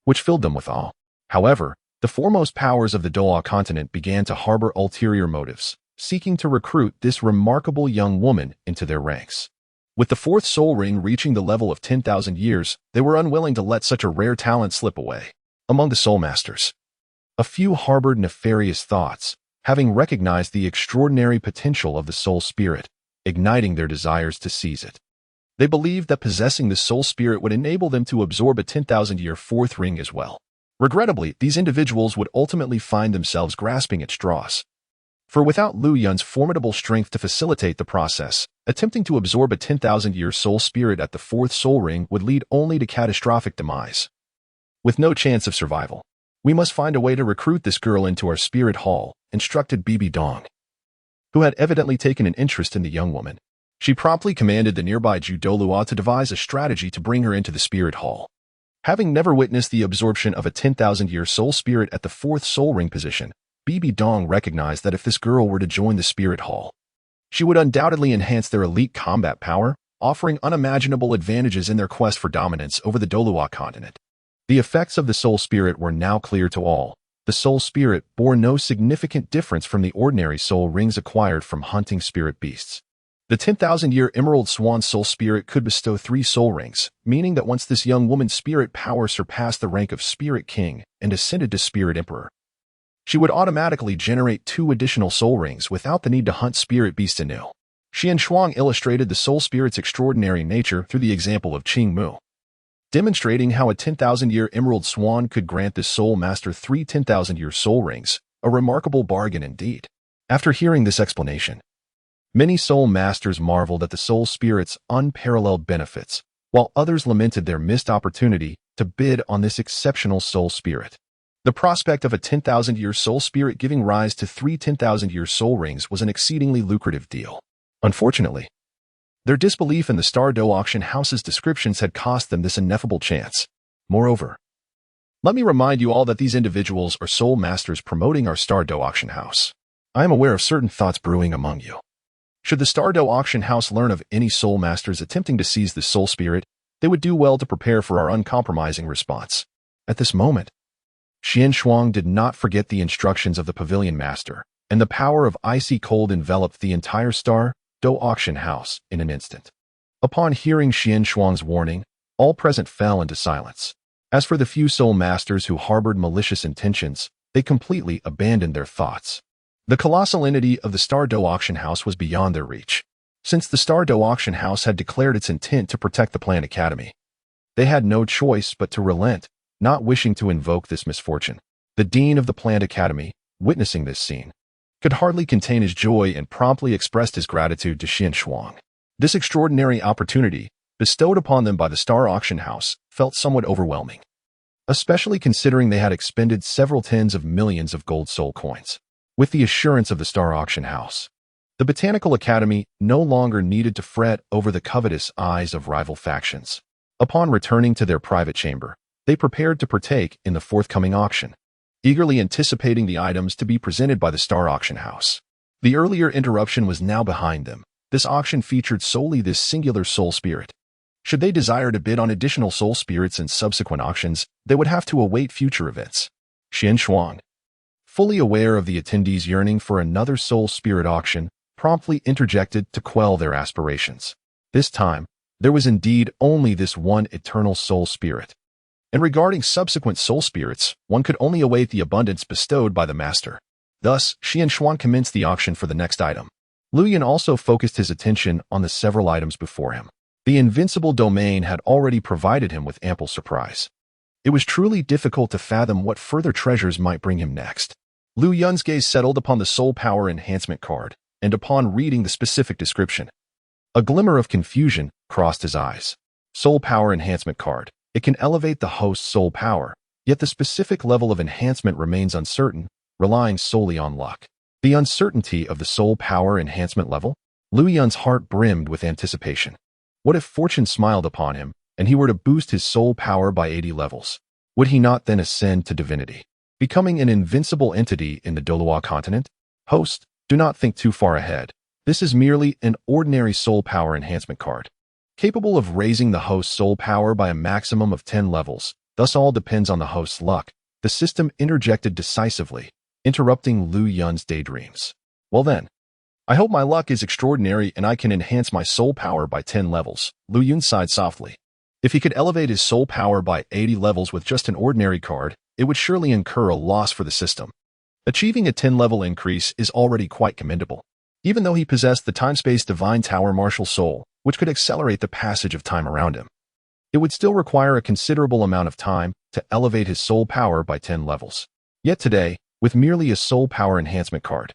which filled them with awe. However, the foremost powers of the Douluo Continent began to harbor ulterior motives, seeking to recruit this remarkable young woman into their ranks. With the 4th soul ring reaching the level of 10,000 years, they were unwilling to let such a rare talent slip away. Among the soul masters, a few harbored nefarious thoughts, having recognized the extraordinary potential of the soul spirit, igniting their desires to seize it. They believed that possessing the soul spirit would enable them to absorb a 10,000-year 4th ring as well. Regrettably, these individuals would ultimately find themselves grasping at straws. For without Lu Yun's formidable strength to facilitate the process, attempting to absorb a 10,000-year soul spirit at the 4th soul ring would lead only to catastrophic demise. With no chance of survival, we must find a way to recruit this girl into our spirit hall, instructed Bibi Dong, who had evidently taken an interest in the young woman. She promptly commanded the nearby Douluo to devise a strategy to bring her into the spirit hall. Having never witnessed the absorption of a 10,000-year soul spirit at the 4th soul ring position, Bibi Dong recognized that if this girl were to join the spirit hall, she would undoubtedly enhance their elite combat power, offering unimaginable advantages in their quest for dominance over the Douluo Continent. The effects of the soul spirit were now clear to all. The soul spirit bore no significant difference from the ordinary soul rings acquired from hunting spirit beasts. The 10,000-year Emerald Swan soul spirit could bestow 3 soul rings, meaning that once this young woman's spirit power surpassed the rank of Spirit King and ascended to Spirit Emperor, she would automatically generate 2 additional soul rings without the need to hunt spirit beasts anew. Xian Shuang illustrated the soul spirit's extraordinary nature through the example of Qing Mu, demonstrating how a 10,000-year Emerald Swan could grant this soul master 3 10,000-year soul rings, a remarkable bargain indeed. After hearing this explanation, many soul masters marveled at the soul spirit's unparalleled benefits, while others lamented their missed opportunity to bid on this exceptional soul spirit. The prospect of a 10,000-year soul spirit giving rise to 3 10,000-year soul rings was an exceedingly lucrative deal. Unfortunately, their disbelief in the Star Dou Auction House's descriptions had cost them this ineffable chance. Moreover, let me remind you all that these individuals are soul masters promoting our Star Dou Auction House. I am aware of certain thoughts brewing among you. Should the Star Dou Auction House learn of any soul masters attempting to seize the soul spirit, they would do well to prepare for our uncompromising response. At this moment, Xian Shuang did not forget the instructions of the pavilion master, and the power of icy cold enveloped the entire Star Dou Auction House in an instant. Upon hearing Xian Shuang's warning, all present fell into silence. As for the few soul masters who harbored malicious intentions, they completely abandoned their thoughts. The colossal entity of the Star Dou Auction House was beyond their reach. Since the Star Dou Auction House had declared its intent to protect the Planned Academy, they had no choice but to relent, not wishing to invoke this misfortune. The Dean of the Planned Academy, witnessing this scene, could hardly contain his joy and promptly expressed his gratitude to Xian Shuang. This extraordinary opportunity, bestowed upon them by the Star Auction House, felt somewhat overwhelming, especially considering they had expended several tens of millions of gold soul coins. With the assurance of the Star Auction House, the Botanical Academy no longer needed to fret over the covetous eyes of rival factions. Upon returning to their private chamber, they prepared to partake in the forthcoming auction, eagerly anticipating the items to be presented by the Star Auction House. The earlier interruption was now behind them. This auction featured solely this singular soul spirit. Should they desire to bid on additional soul spirits in subsequent auctions, they would have to await future events. Xian Shuang, fully aware of the attendees' yearning for another soul spirit auction, promptly interjected to quell their aspirations. This time, there was indeed only this one eternal soul spirit. And regarding subsequent soul spirits, one could only await the abundance bestowed by the master. Thus, Xian Shuang commenced the auction for the next item. Lu Yun also focused his attention on the several items before him. The invincible domain had already provided him with ample surprise. It was truly difficult to fathom what further treasures might bring him next. Lu Yun's gaze settled upon the soul power enhancement card, and upon reading the specific description, a glimmer of confusion crossed his eyes. Soul power enhancement card. It can elevate the host's soul power, yet the specific level of enhancement remains uncertain, relying solely on luck. The uncertainty of the soul power enhancement level? Lu Yun's heart brimmed with anticipation. What if fortune smiled upon him, and he were to boost his soul power by 80 levels? Would he not then ascend to divinity? becoming an invincible entity in the Douluo Continent? Host, do not think too far ahead. This is merely an ordinary soul power enhancement card, capable of raising the host's soul power by a maximum of 10 levels. Thus all depends on the host's luck. The system interjected decisively, interrupting Lu Yun's daydreams. Well then, I hope my luck is extraordinary and I can enhance my soul power by 10 levels. Lu Yun sighed softly. If he could elevate his soul power by 80 levels with just an ordinary card, it would surely incur a loss for the system. Achieving a 10-level increase is already quite commendable. Even though he possessed the time-space divine tower martial soul, which could accelerate the passage of time around him, it would still require a considerable amount of time to elevate his soul power by 10 levels. Yet today, with merely a soul power enhancement card,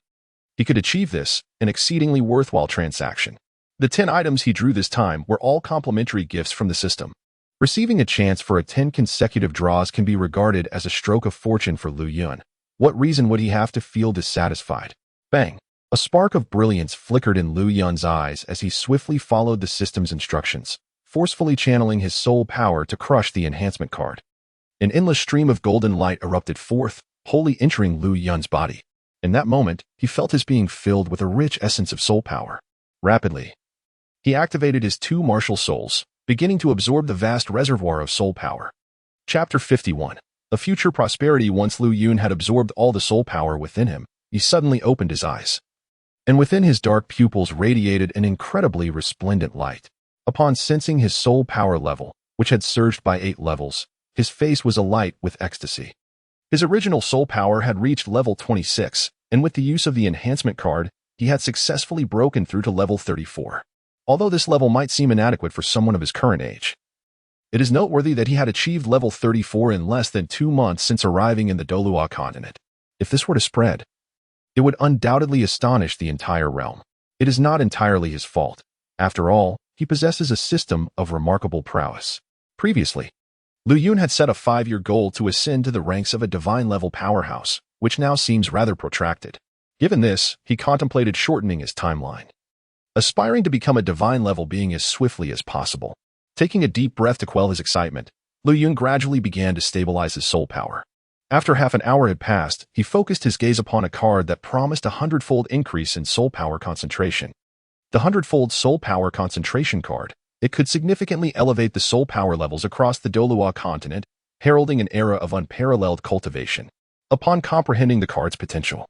he could achieve this, an exceedingly worthwhile transaction. The 10 items he drew this time were all complimentary gifts from the system. Receiving a chance for 10 consecutive draws can be regarded as a stroke of fortune for Lu Yun. What reason would he have to feel dissatisfied? Bang! A spark of brilliance flickered in Lu Yun's eyes as he swiftly followed the system's instructions, forcefully channeling his soul power to crush the enhancement card. An endless stream of golden light erupted forth, wholly entering Lu Yun's body. In that moment, he felt his being filled with a rich essence of soul power. Rapidly, he activated his 2 martial souls, beginning to absorb the vast reservoir of soul power. Chapter 51. A future prosperity. Once Lu Yun had absorbed all the soul power within him, he suddenly opened his eyes, and within his dark pupils radiated an incredibly resplendent light. Upon sensing his soul power level, which had surged by 8 levels, his face was alight with ecstasy. His original soul power had reached level 26, and with the use of the enhancement card, he had successfully broken through to level 34. Although this level might seem inadequate for someone of his current age, it is noteworthy that he had achieved level 34 in less than 2 months since arriving in the Douluo Continent. If this were to spread, it would undoubtedly astonish the entire realm. It is not entirely his fault. After all, he possesses a system of remarkable prowess. Previously, Lu Yun had set a 5-year goal to ascend to the ranks of a divine-level powerhouse, which now seems rather protracted. Given this, he contemplated shortening his timeline, aspiring to become a divine-level being as swiftly as possible. Taking a deep breath to quell his excitement, Lu Yun gradually began to stabilize his soul power. After half an hour had passed, he focused his gaze upon a card that promised a 100-fold increase in soul power concentration. The 100-fold soul power concentration card. It could significantly elevate the soul power levels across the Douluo Continent, heralding an era of unparalleled cultivation. Upon comprehending the card's potential,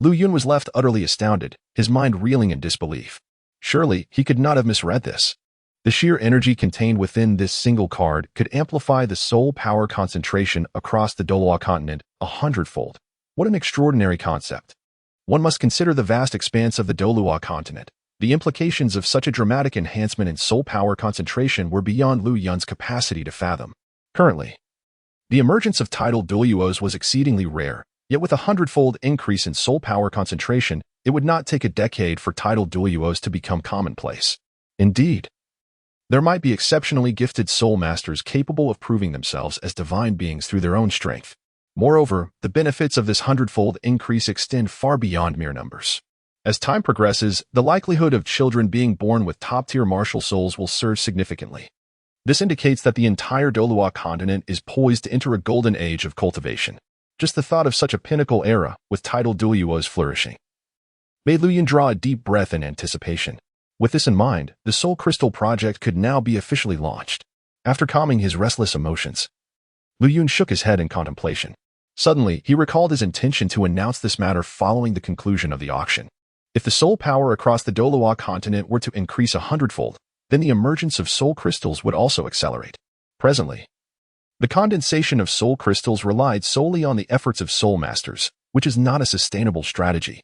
Lu Yun was left utterly astounded, his mind reeling in disbelief. Surely, he could not have misread this. The sheer energy contained within this single card could amplify the soul power concentration across the Douluo Continent 100-fold. What an extraordinary concept. One must consider the vast expanse of the Douluo Continent. The implications of such a dramatic enhancement in soul power concentration were beyond Lu Yun's capacity to fathom. Currently, the emergence of tidal Douluos was exceedingly rare, yet with a 100-fold increase in soul power concentration, it would not take a decade for tidal Douluos to become commonplace. Indeed, there might be exceptionally gifted soul masters capable of proving themselves as divine beings through their own strength. Moreover, the benefits of this 100-fold increase extend far beyond mere numbers. As time progresses, the likelihood of children being born with top-tier martial souls will surge significantly. This indicates that the entire Douluo Continent is poised to enter a golden age of cultivation. Just the thought of such a pinnacle era, with tidal Douluos flourishing, made Lu Yun draw a deep breath in anticipation. With this in mind, the Soul Crystal project could now be officially launched. After calming his restless emotions, Lu Yun shook his head in contemplation. Suddenly, he recalled his intention to announce this matter following the conclusion of the auction. If the soul power across the Douluo Continent were to increase 100-fold, then the emergence of soul crystals would also accelerate. Presently, the condensation of soul crystals relied solely on the efforts of soul masters, which is not a sustainable strategy.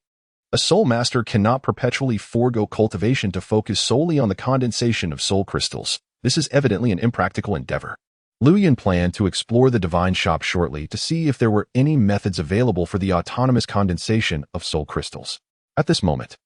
A soul master cannot perpetually forego cultivation to focus solely on the condensation of soul crystals. This is evidently an impractical endeavor. Lu Yun planned to explore the divine shop shortly to see if there were any methods available for the autonomous condensation of soul crystals. At this moment,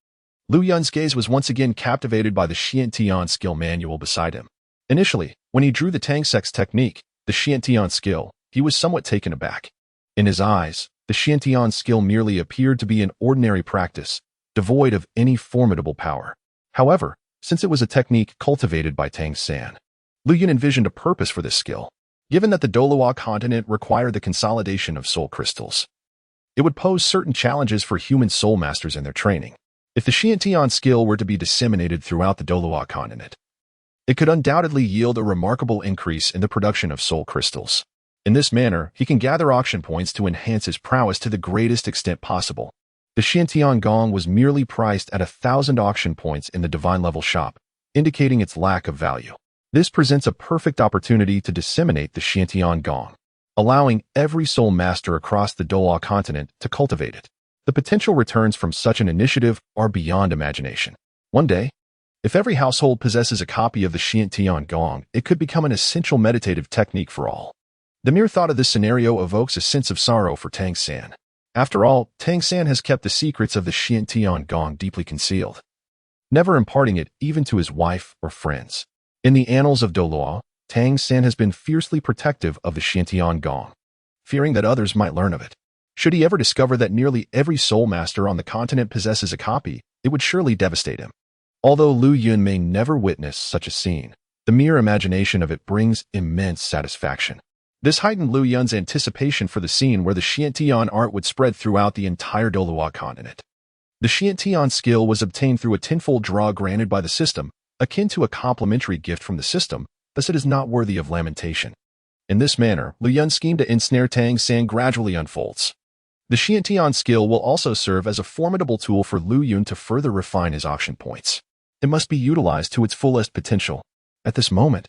Lu Yun's gaze was once again captivated by the Xiantian skill manual beside him. Initially, when he drew the Tang Sect's technique, the Xiantian skill, he was somewhat taken aback. In his eyes, the Xiantian skill merely appeared to be an ordinary practice, devoid of any formidable power. However, since it was a technique cultivated by Tang San, Lu Yun envisioned a purpose for this skill. Given that the Douluo Continent required the consolidation of soul crystals, it would pose certain challenges for human soul masters in their training. If the Xiantian skill were to be disseminated throughout the Douluo Continent, it could undoubtedly yield a remarkable increase in the production of soul crystals. In this manner, he can gather auction points to enhance his prowess to the greatest extent possible. The Xiantian Gong was merely priced at 1,000 auction points in the divine level shop, indicating its lack of value. This presents a perfect opportunity to disseminate the Xiantian Gong, allowing every soul master across the Douluo Continent to cultivate it. The potential returns from such an initiative are beyond imagination. One day, if every household possesses a copy of the Xiantian Gong, it could become an essential meditative technique for all. The mere thought of this scenario evokes a sense of sorrow for Tang San. After all, Tang San has kept the secrets of the Xiantian Gong deeply concealed, never imparting it even to his wife or friends. In the annals of Douluo, Tang San has been fiercely protective of the Xiantian Gong, fearing that others might learn of it. Should he ever discover that nearly every soul master on the continent possesses a copy, it would surely devastate him. Although Lu Yun may never witness such a scene, the mere imagination of it brings immense satisfaction. This heightened Lu Yun's anticipation for the scene where the Xiantian art would spread throughout the entire Douluo Continent. The Xiantian skill was obtained through a tenfold draw granted by the system, akin to a complimentary gift from the system, thus it is not worthy of lamentation. In this manner, Lu Yun's scheme to ensnare Tang San gradually unfolds. The Xiantian skill will also serve as a formidable tool for Lu Yun to further refine his auction points. It must be utilized to its fullest potential. At this moment,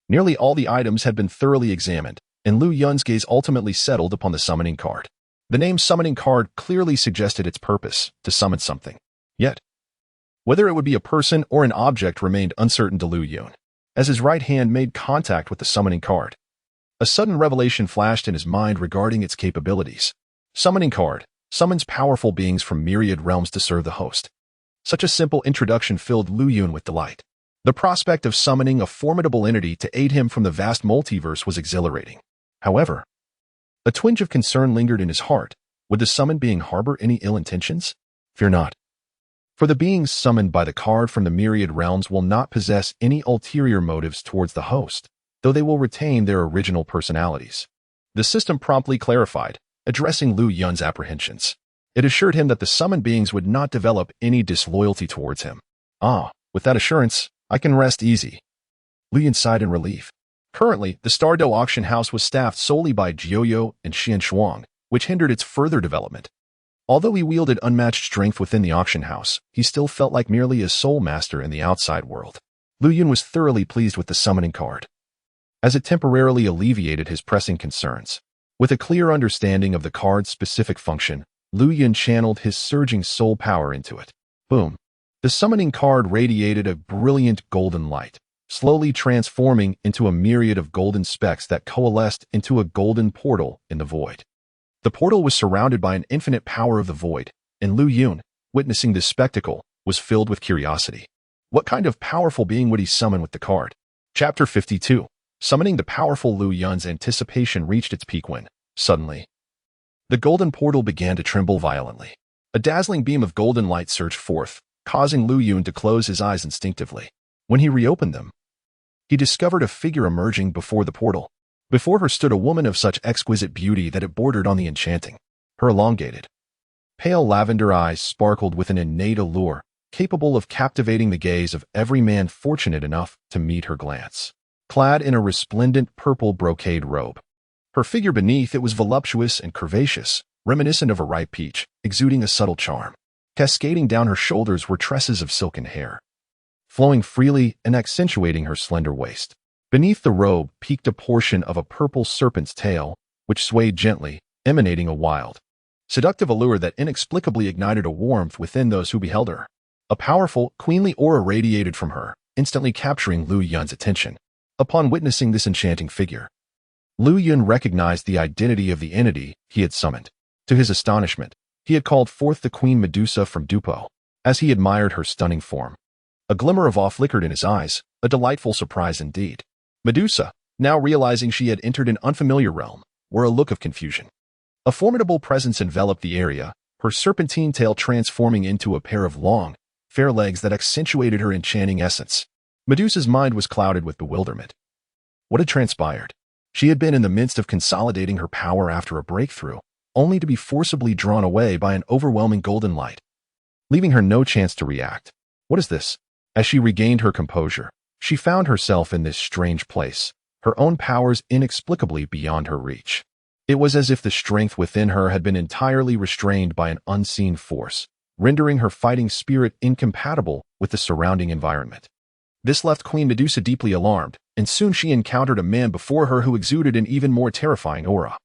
nearly all the items had been thoroughly examined, and Lu Yun's gaze ultimately settled upon the summoning card. The name summoning card clearly suggested its purpose, to summon something. Yet, whether it would be a person or an object remained uncertain to Lu Yun. As his right hand made contact with the summoning card, a sudden revelation flashed in his mind regarding its capabilities. Summoning card summons powerful beings from myriad realms to serve the host. Such a simple introduction filled Lu Yun with delight. The prospect of summoning a formidable entity to aid him from the vast multiverse was exhilarating. However, a twinge of concern lingered in his heart. Would the summoned being harbor any ill intentions? Fear not. For the beings summoned by the card from the myriad realms will not possess any ulterior motives towards the host, though they will retain their original personalities. The system promptly clarified, addressing Lu Yun's apprehensions. It assured him that the summoned beings would not develop any disloyalty towards him. With that assurance, I can rest easy. Lu Yun sighed in relief. Currently, the Star Dou Auction House was staffed solely by Jiuyo and Xian Shuang, which hindered its further development. Although he wielded unmatched strength within the auction house, he still felt like merely a soul master in the outside world. Lu Yun was thoroughly pleased with the summoning card, as it temporarily alleviated his pressing concerns. With a clear understanding of the card's specific function, Lu Yun channeled his surging soul power into it. Boom! The summoning card radiated a brilliant golden light, slowly transforming into a myriad of golden specks that coalesced into a golden portal in the void. The portal was surrounded by an infinite power of the void, and Lu Yun, witnessing this spectacle, was filled with curiosity. What kind of powerful being would he summon with the card? Chapter 52. Summoning the powerful. Lu Yun's anticipation reached its peak when, suddenly, the golden portal began to tremble violently. A dazzling beam of golden light surged forth, causing Lu Yun to close his eyes instinctively. When he reopened them, he discovered a figure emerging before the portal. Before her stood a woman of such exquisite beauty that it bordered on the enchanting. Her elongated, pale lavender eyes sparkled with an innate allure, capable of captivating the gaze of every man fortunate enough to meet her glance. Clad in a resplendent purple brocade robe, her figure beneath it was voluptuous and curvaceous, reminiscent of a ripe peach, exuding a subtle charm. Cascading down her shoulders were tresses of silken hair, flowing freely and accentuating her slender waist. Beneath the robe peeked a portion of a purple serpent's tail, which swayed gently, emanating a wild, seductive allure that inexplicably ignited a warmth within those who beheld her. A powerful, queenly aura radiated from her, instantly capturing Lu Yun's attention. Upon witnessing this enchanting figure, Lu Yun recognized the identity of the entity he had summoned. To his astonishment, he had called forth the Queen Medusa from Dupo. As he admired her stunning form, a glimmer of awe flickered in his eyes, a delightful surprise indeed. Medusa, now realizing she had entered an unfamiliar realm, wore a look of confusion. A formidable presence enveloped the area, her serpentine tail transforming into a pair of long, fair legs that accentuated her enchanting essence. Medusa's mind was clouded with bewilderment. What had transpired? She had been in the midst of consolidating her power after a breakthrough, only to be forcibly drawn away by an overwhelming golden light, leaving her no chance to react. What is this? As she regained her composure, she found herself in this strange place, her own powers inexplicably beyond her reach. It was as if the strength within her had been entirely restrained by an unseen force, rendering her fighting spirit incompatible with the surrounding environment. This left Queen Medusa deeply alarmed, and soon she encountered a man before her who exuded an even more terrifying aura,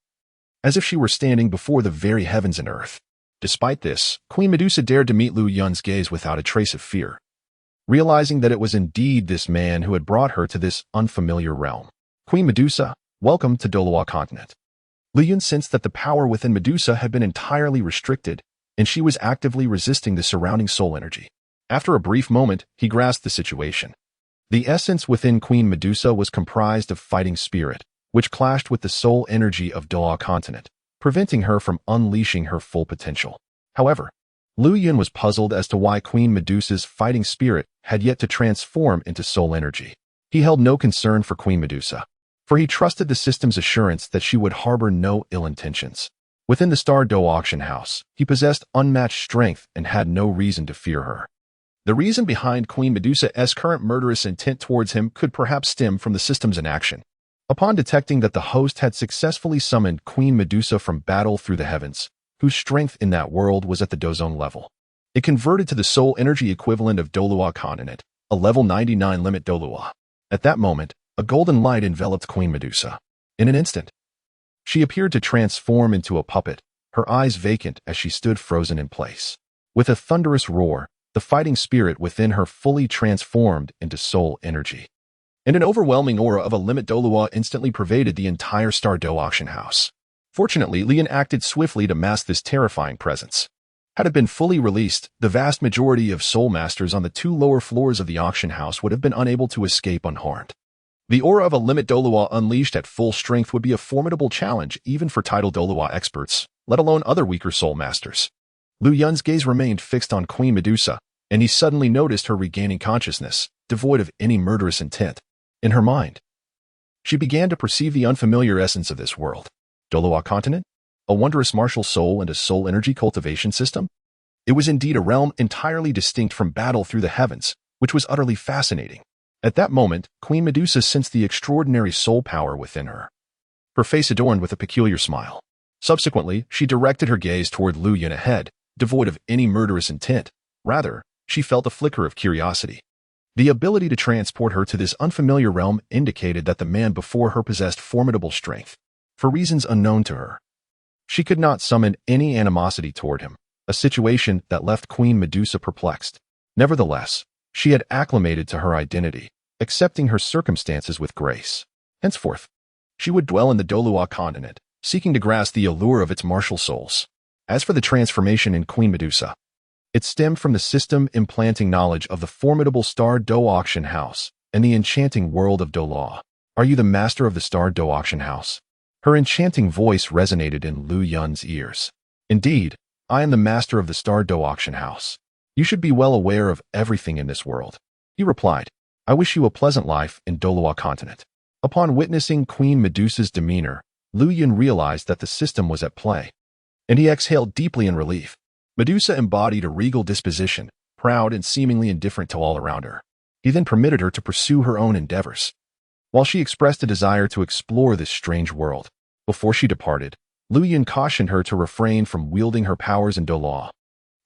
as if she were standing before the very heavens and earth. Despite this, Queen Medusa dared to meet Lu Yun's gaze without a trace of fear, realizing that it was indeed this man who had brought her to this unfamiliar realm. Queen Medusa, welcome to Douluo Continent. Lu Yun sensed that the power within Medusa had been entirely restricted, and she was actively resisting the surrounding soul energy. After a brief moment, he grasped the situation. The essence within Queen Medusa was comprised of fighting spirit, which clashed with the soul energy of Douluo Continent, preventing her from unleashing her full potential. However, Lu Yun was puzzled as to why Queen Medusa's fighting spirit had yet to transform into soul energy. He held no concern for Queen Medusa, for he trusted the system's assurance that she would harbor no ill intentions. Within the Star Dou Auction House, he possessed unmatched strength and had no reason to fear her. The reason behind Queen Medusa's current murderous intent towards him could perhaps stem from the system's inaction. Upon detecting that the host had successfully summoned Queen Medusa from battle through the heavens, whose strength in that world was at the Douzone level, it converted to the soul energy equivalent of Douluo Continent, a level 99 limit Douluo. At that moment, a golden light enveloped Queen Medusa. In an instant, she appeared to transform into a puppet, her eyes vacant as she stood frozen in place. With a thunderous roar, the fighting spirit within her fully transformed into soul energy, and an overwhelming aura of a limit Douluo instantly pervaded the entire Star Dou Auction House. Fortunately, Lian acted swiftly to mask this terrifying presence. Had it been fully released, the vast majority of soul masters on the two lower floors of the auction house would have been unable to escape unharmed. The aura of a limit Douluo unleashed at full strength would be a formidable challenge even for titled Douluo experts, let alone other weaker soul masters. Lu Yun's gaze remained fixed on Queen Medusa, and he suddenly noticed her regaining consciousness, devoid of any murderous intent. In her mind, she began to perceive the unfamiliar essence of this world. Douluo Continent? A wondrous martial soul and a soul energy cultivation system? It was indeed a realm entirely distinct from battle through the heavens, which was utterly fascinating. At that moment, Queen Medusa sensed the extraordinary soul power within her, her face adorned with a peculiar smile. Subsequently, she directed her gaze toward Lu Yun ahead, devoid of any murderous intent. Rather, she felt a flicker of curiosity. The ability to transport her to this unfamiliar realm indicated that the man before her possessed formidable strength. For reasons unknown to her, she could not summon any animosity toward him, a situation that left Queen Medusa perplexed. Nevertheless, she had acclimated to her identity, accepting her circumstances with grace. Henceforth, she would dwell in the Douluo Continent, seeking to grasp the allure of its martial souls. As for the transformation in Queen Medusa, it stemmed from the system implanting knowledge of the formidable Star Dou Auction House and the enchanting world of Douluo. Are you the master of the Star Dou Auction House? Her enchanting voice resonated in Lu Yun's ears. Indeed, I am the master of the Star Dou Auction House. You should be well aware of everything in this world. He replied, I wish you a pleasant life in Douluo Continent. Upon witnessing Queen Medusa's demeanor, Lu Yun realized that the system was at play, and he exhaled deeply in relief. Medusa embodied a regal disposition, proud and seemingly indifferent to all around her. He then permitted her to pursue her own endeavors, while she expressed a desire to explore this strange world. Before she departed, Lu Yun cautioned her to refrain from wielding her powers in Douluo,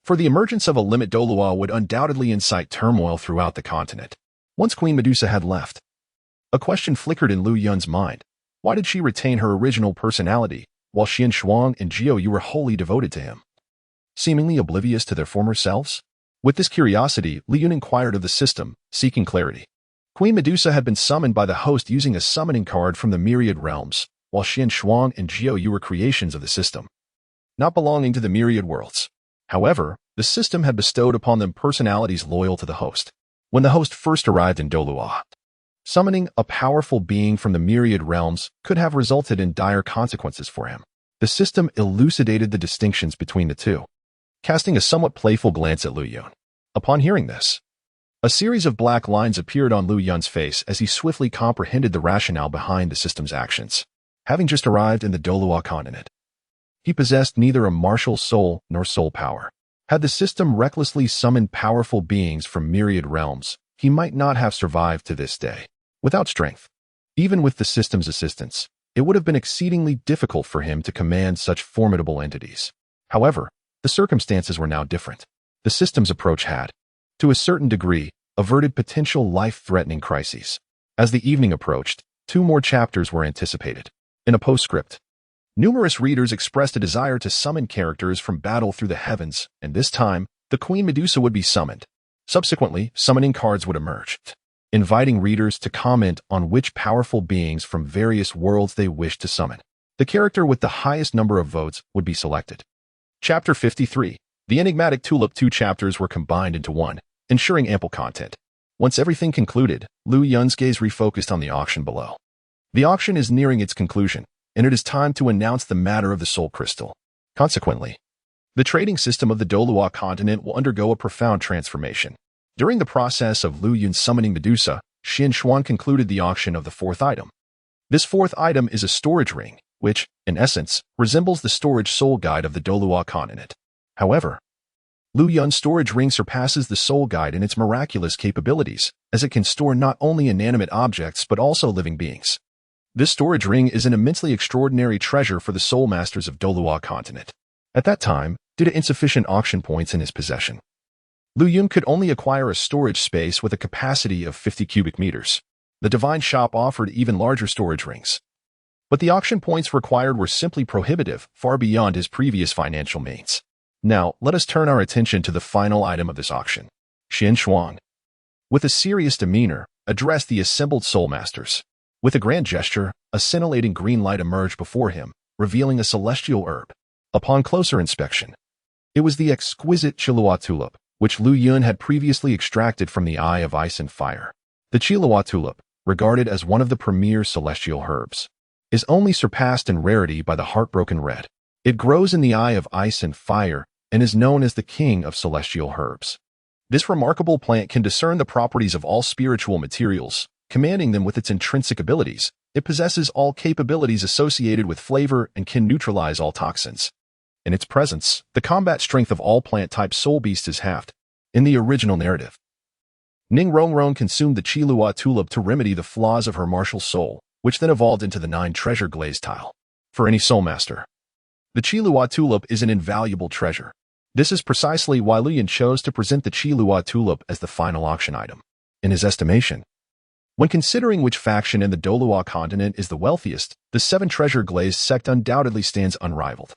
for the emergence of a limit Douluo would undoubtedly incite turmoil throughout the continent. Once Queen Medusa had left, a question flickered in Lu Yun's mind. Why did she retain her original personality, while Xian Shuang and Jiao Yu were wholly devoted to him, seemingly oblivious to their former selves? With this curiosity, Lu Yun inquired of the system, seeking clarity. Queen Medusa had been summoned by the host using a summoning card from the myriad realms, while Xian Shuang and Jiao Yu were creations of the system, not belonging to the myriad worlds. However, the system had bestowed upon them personalities loyal to the host. When the host first arrived in Douluo, summoning a powerful being from the myriad realms could have resulted in dire consequences for him. The system elucidated the distinctions between the two, casting a somewhat playful glance at Lu Yun. Upon hearing this, a series of black lines appeared on Lu Yun's face as he swiftly comprehended the rationale behind the system's actions. having just arrived in the Douluo Continent. He possessed neither a martial soul nor soul power. Had the system recklessly summoned powerful beings from myriad realms, he might not have survived to this day. Without strength, even with the system's assistance, it would have been exceedingly difficult for him to command such formidable entities. However, the circumstances were now different. The system's approach had, to a certain degree, averted potential life-threatening crises. As the evening approached, 2 more chapters were anticipated. In a postscript, numerous readers expressed a desire to summon characters from battle through the heavens, and this time, the Queen Medusa would be summoned. Subsequently, summoning cards would emerge, inviting readers to comment on which powerful beings from various worlds they wished to summon. The character with the highest number of votes would be selected. Chapter 53. The enigmatic tulip. 2 chapters were combined into one, ensuring ample content. Once everything concluded, Lu Yun's gaze refocused on the auction below. The auction is nearing its conclusion, and it is time to announce the matter of the soul crystal. Consequently, the trading system of the Douluo Continent will undergo a profound transformation. During the process of Lu Yun summoning Medusa, Xian Xuan concluded the auction of the 4th item. This 4th item is a storage ring, which, in essence, resembles the storage soul guide of the Douluo Continent. However, Lu Yun's storage ring surpasses the soul guide in its miraculous capabilities, as it can store not only inanimate objects but also living beings. This storage ring is an immensely extraordinary treasure for the soul masters of Douluo Continent. At that time, due to insufficient auction points in his possession, Lu Yun could only acquire a storage space with a capacity of 50 cubic meters. The Divine Shop offered even larger storage rings. But the auction points required were simply prohibitive, far beyond his previous financial means. Now, let us turn our attention to the final item of this auction. Xian Xuan, with a serious demeanor, addressed the assembled soul masters. With a grand gesture, a scintillating green light emerged before him, revealing a celestial herb. Upon closer inspection, it was the exquisite Chiluo tulip, which Lu Yun had previously extracted from the Eye of Ice and Fire. The Chiluo tulip, regarded as one of the premier celestial herbs, is only surpassed in rarity by the heartbroken red. It grows in the Eye of Ice and Fire and is known as the king of celestial herbs. This remarkable plant can discern the properties of all spiritual materials, commanding them with its intrinsic abilities. It possesses all capabilities associated with flavor and can neutralize all toxins. In its presence, the combat strength of all plant-type soul beasts is halved. In the original narrative, Ning Rongrong consumed the Chiluo tulip to remedy the flaws of her martial soul, which then evolved into the 9 treasure glaze tile. For any soul master, the Chiluo tulip is an invaluable treasure. This is precisely why Lu Yun chose to present the Chiluo tulip as the final auction item. In his estimation, when considering which faction in the Douluo Continent is the wealthiest, the 7 treasure glaze sect undoubtedly stands unrivaled.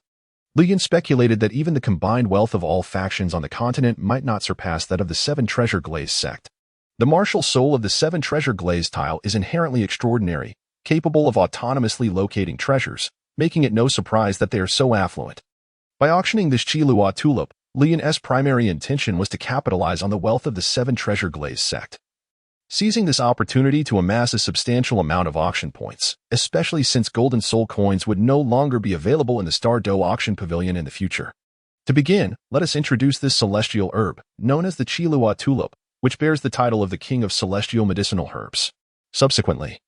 Lu Yun speculated that even the combined wealth of all factions on the continent might not surpass that of the 7 treasure glaze sect. The martial soul of the 7 treasure glaze tile is inherently extraordinary, capable of autonomously locating treasures, making it no surprise that they are so affluent. By auctioning this Chiluo tulip, Lu Yun's primary intention was to capitalize on the wealth of the 7 treasure glaze sect, seizing this opportunity to amass a substantial amount of auction points, especially since golden soul coins would no longer be available in the Star Dou Auction Pavilion in the future. To begin, let us introduce this celestial herb, known as the Chiluo tulip, which bears the title of the king of celestial medicinal herbs. Subsequently,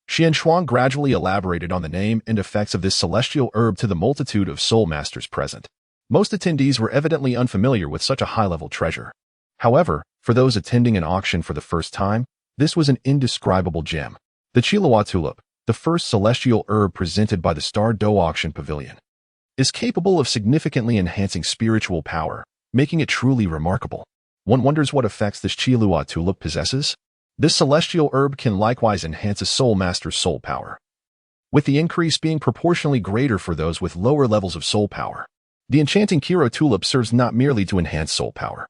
Xian Xuan gradually elaborated on the name and effects of this celestial herb to the multitude of soul masters present. Most attendees were evidently unfamiliar with such a high-level treasure. However, for those attending an auction for the first time, this was an indescribable gem. The Chiluo tulip, the first celestial herb presented by the Star Dou Auction Pavilion, is capable of significantly enhancing spiritual power, making it truly remarkable. One wonders what effects this Chiluo tulip possesses. This celestial herb can likewise enhance a soul master's soul power, with the increase being proportionally greater for those with lower levels of soul power. The enchanting Kiro tulip serves not merely to enhance soul power.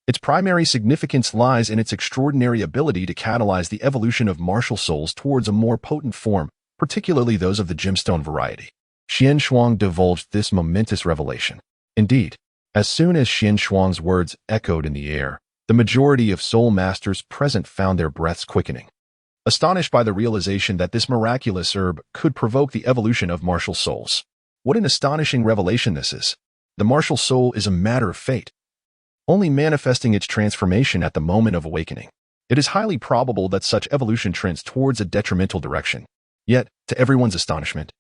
Its primary significance lies in its extraordinary ability to catalyze the evolution of martial souls towards a more potent form, particularly those of the gemstone variety. Xian Xuan divulged this momentous revelation. Indeed, as soon as Xian Xuan's words echoed in the air, the majority of soul masters present found their breaths quickening, astonished by the realization that this miraculous herb could provoke the evolution of martial souls. What an astonishing revelation this is! The martial soul is a matter of fate, only manifesting its transformation at the moment of awakening. It is highly probable that such evolution trends towards a detrimental direction. Yet, to everyone's astonishment,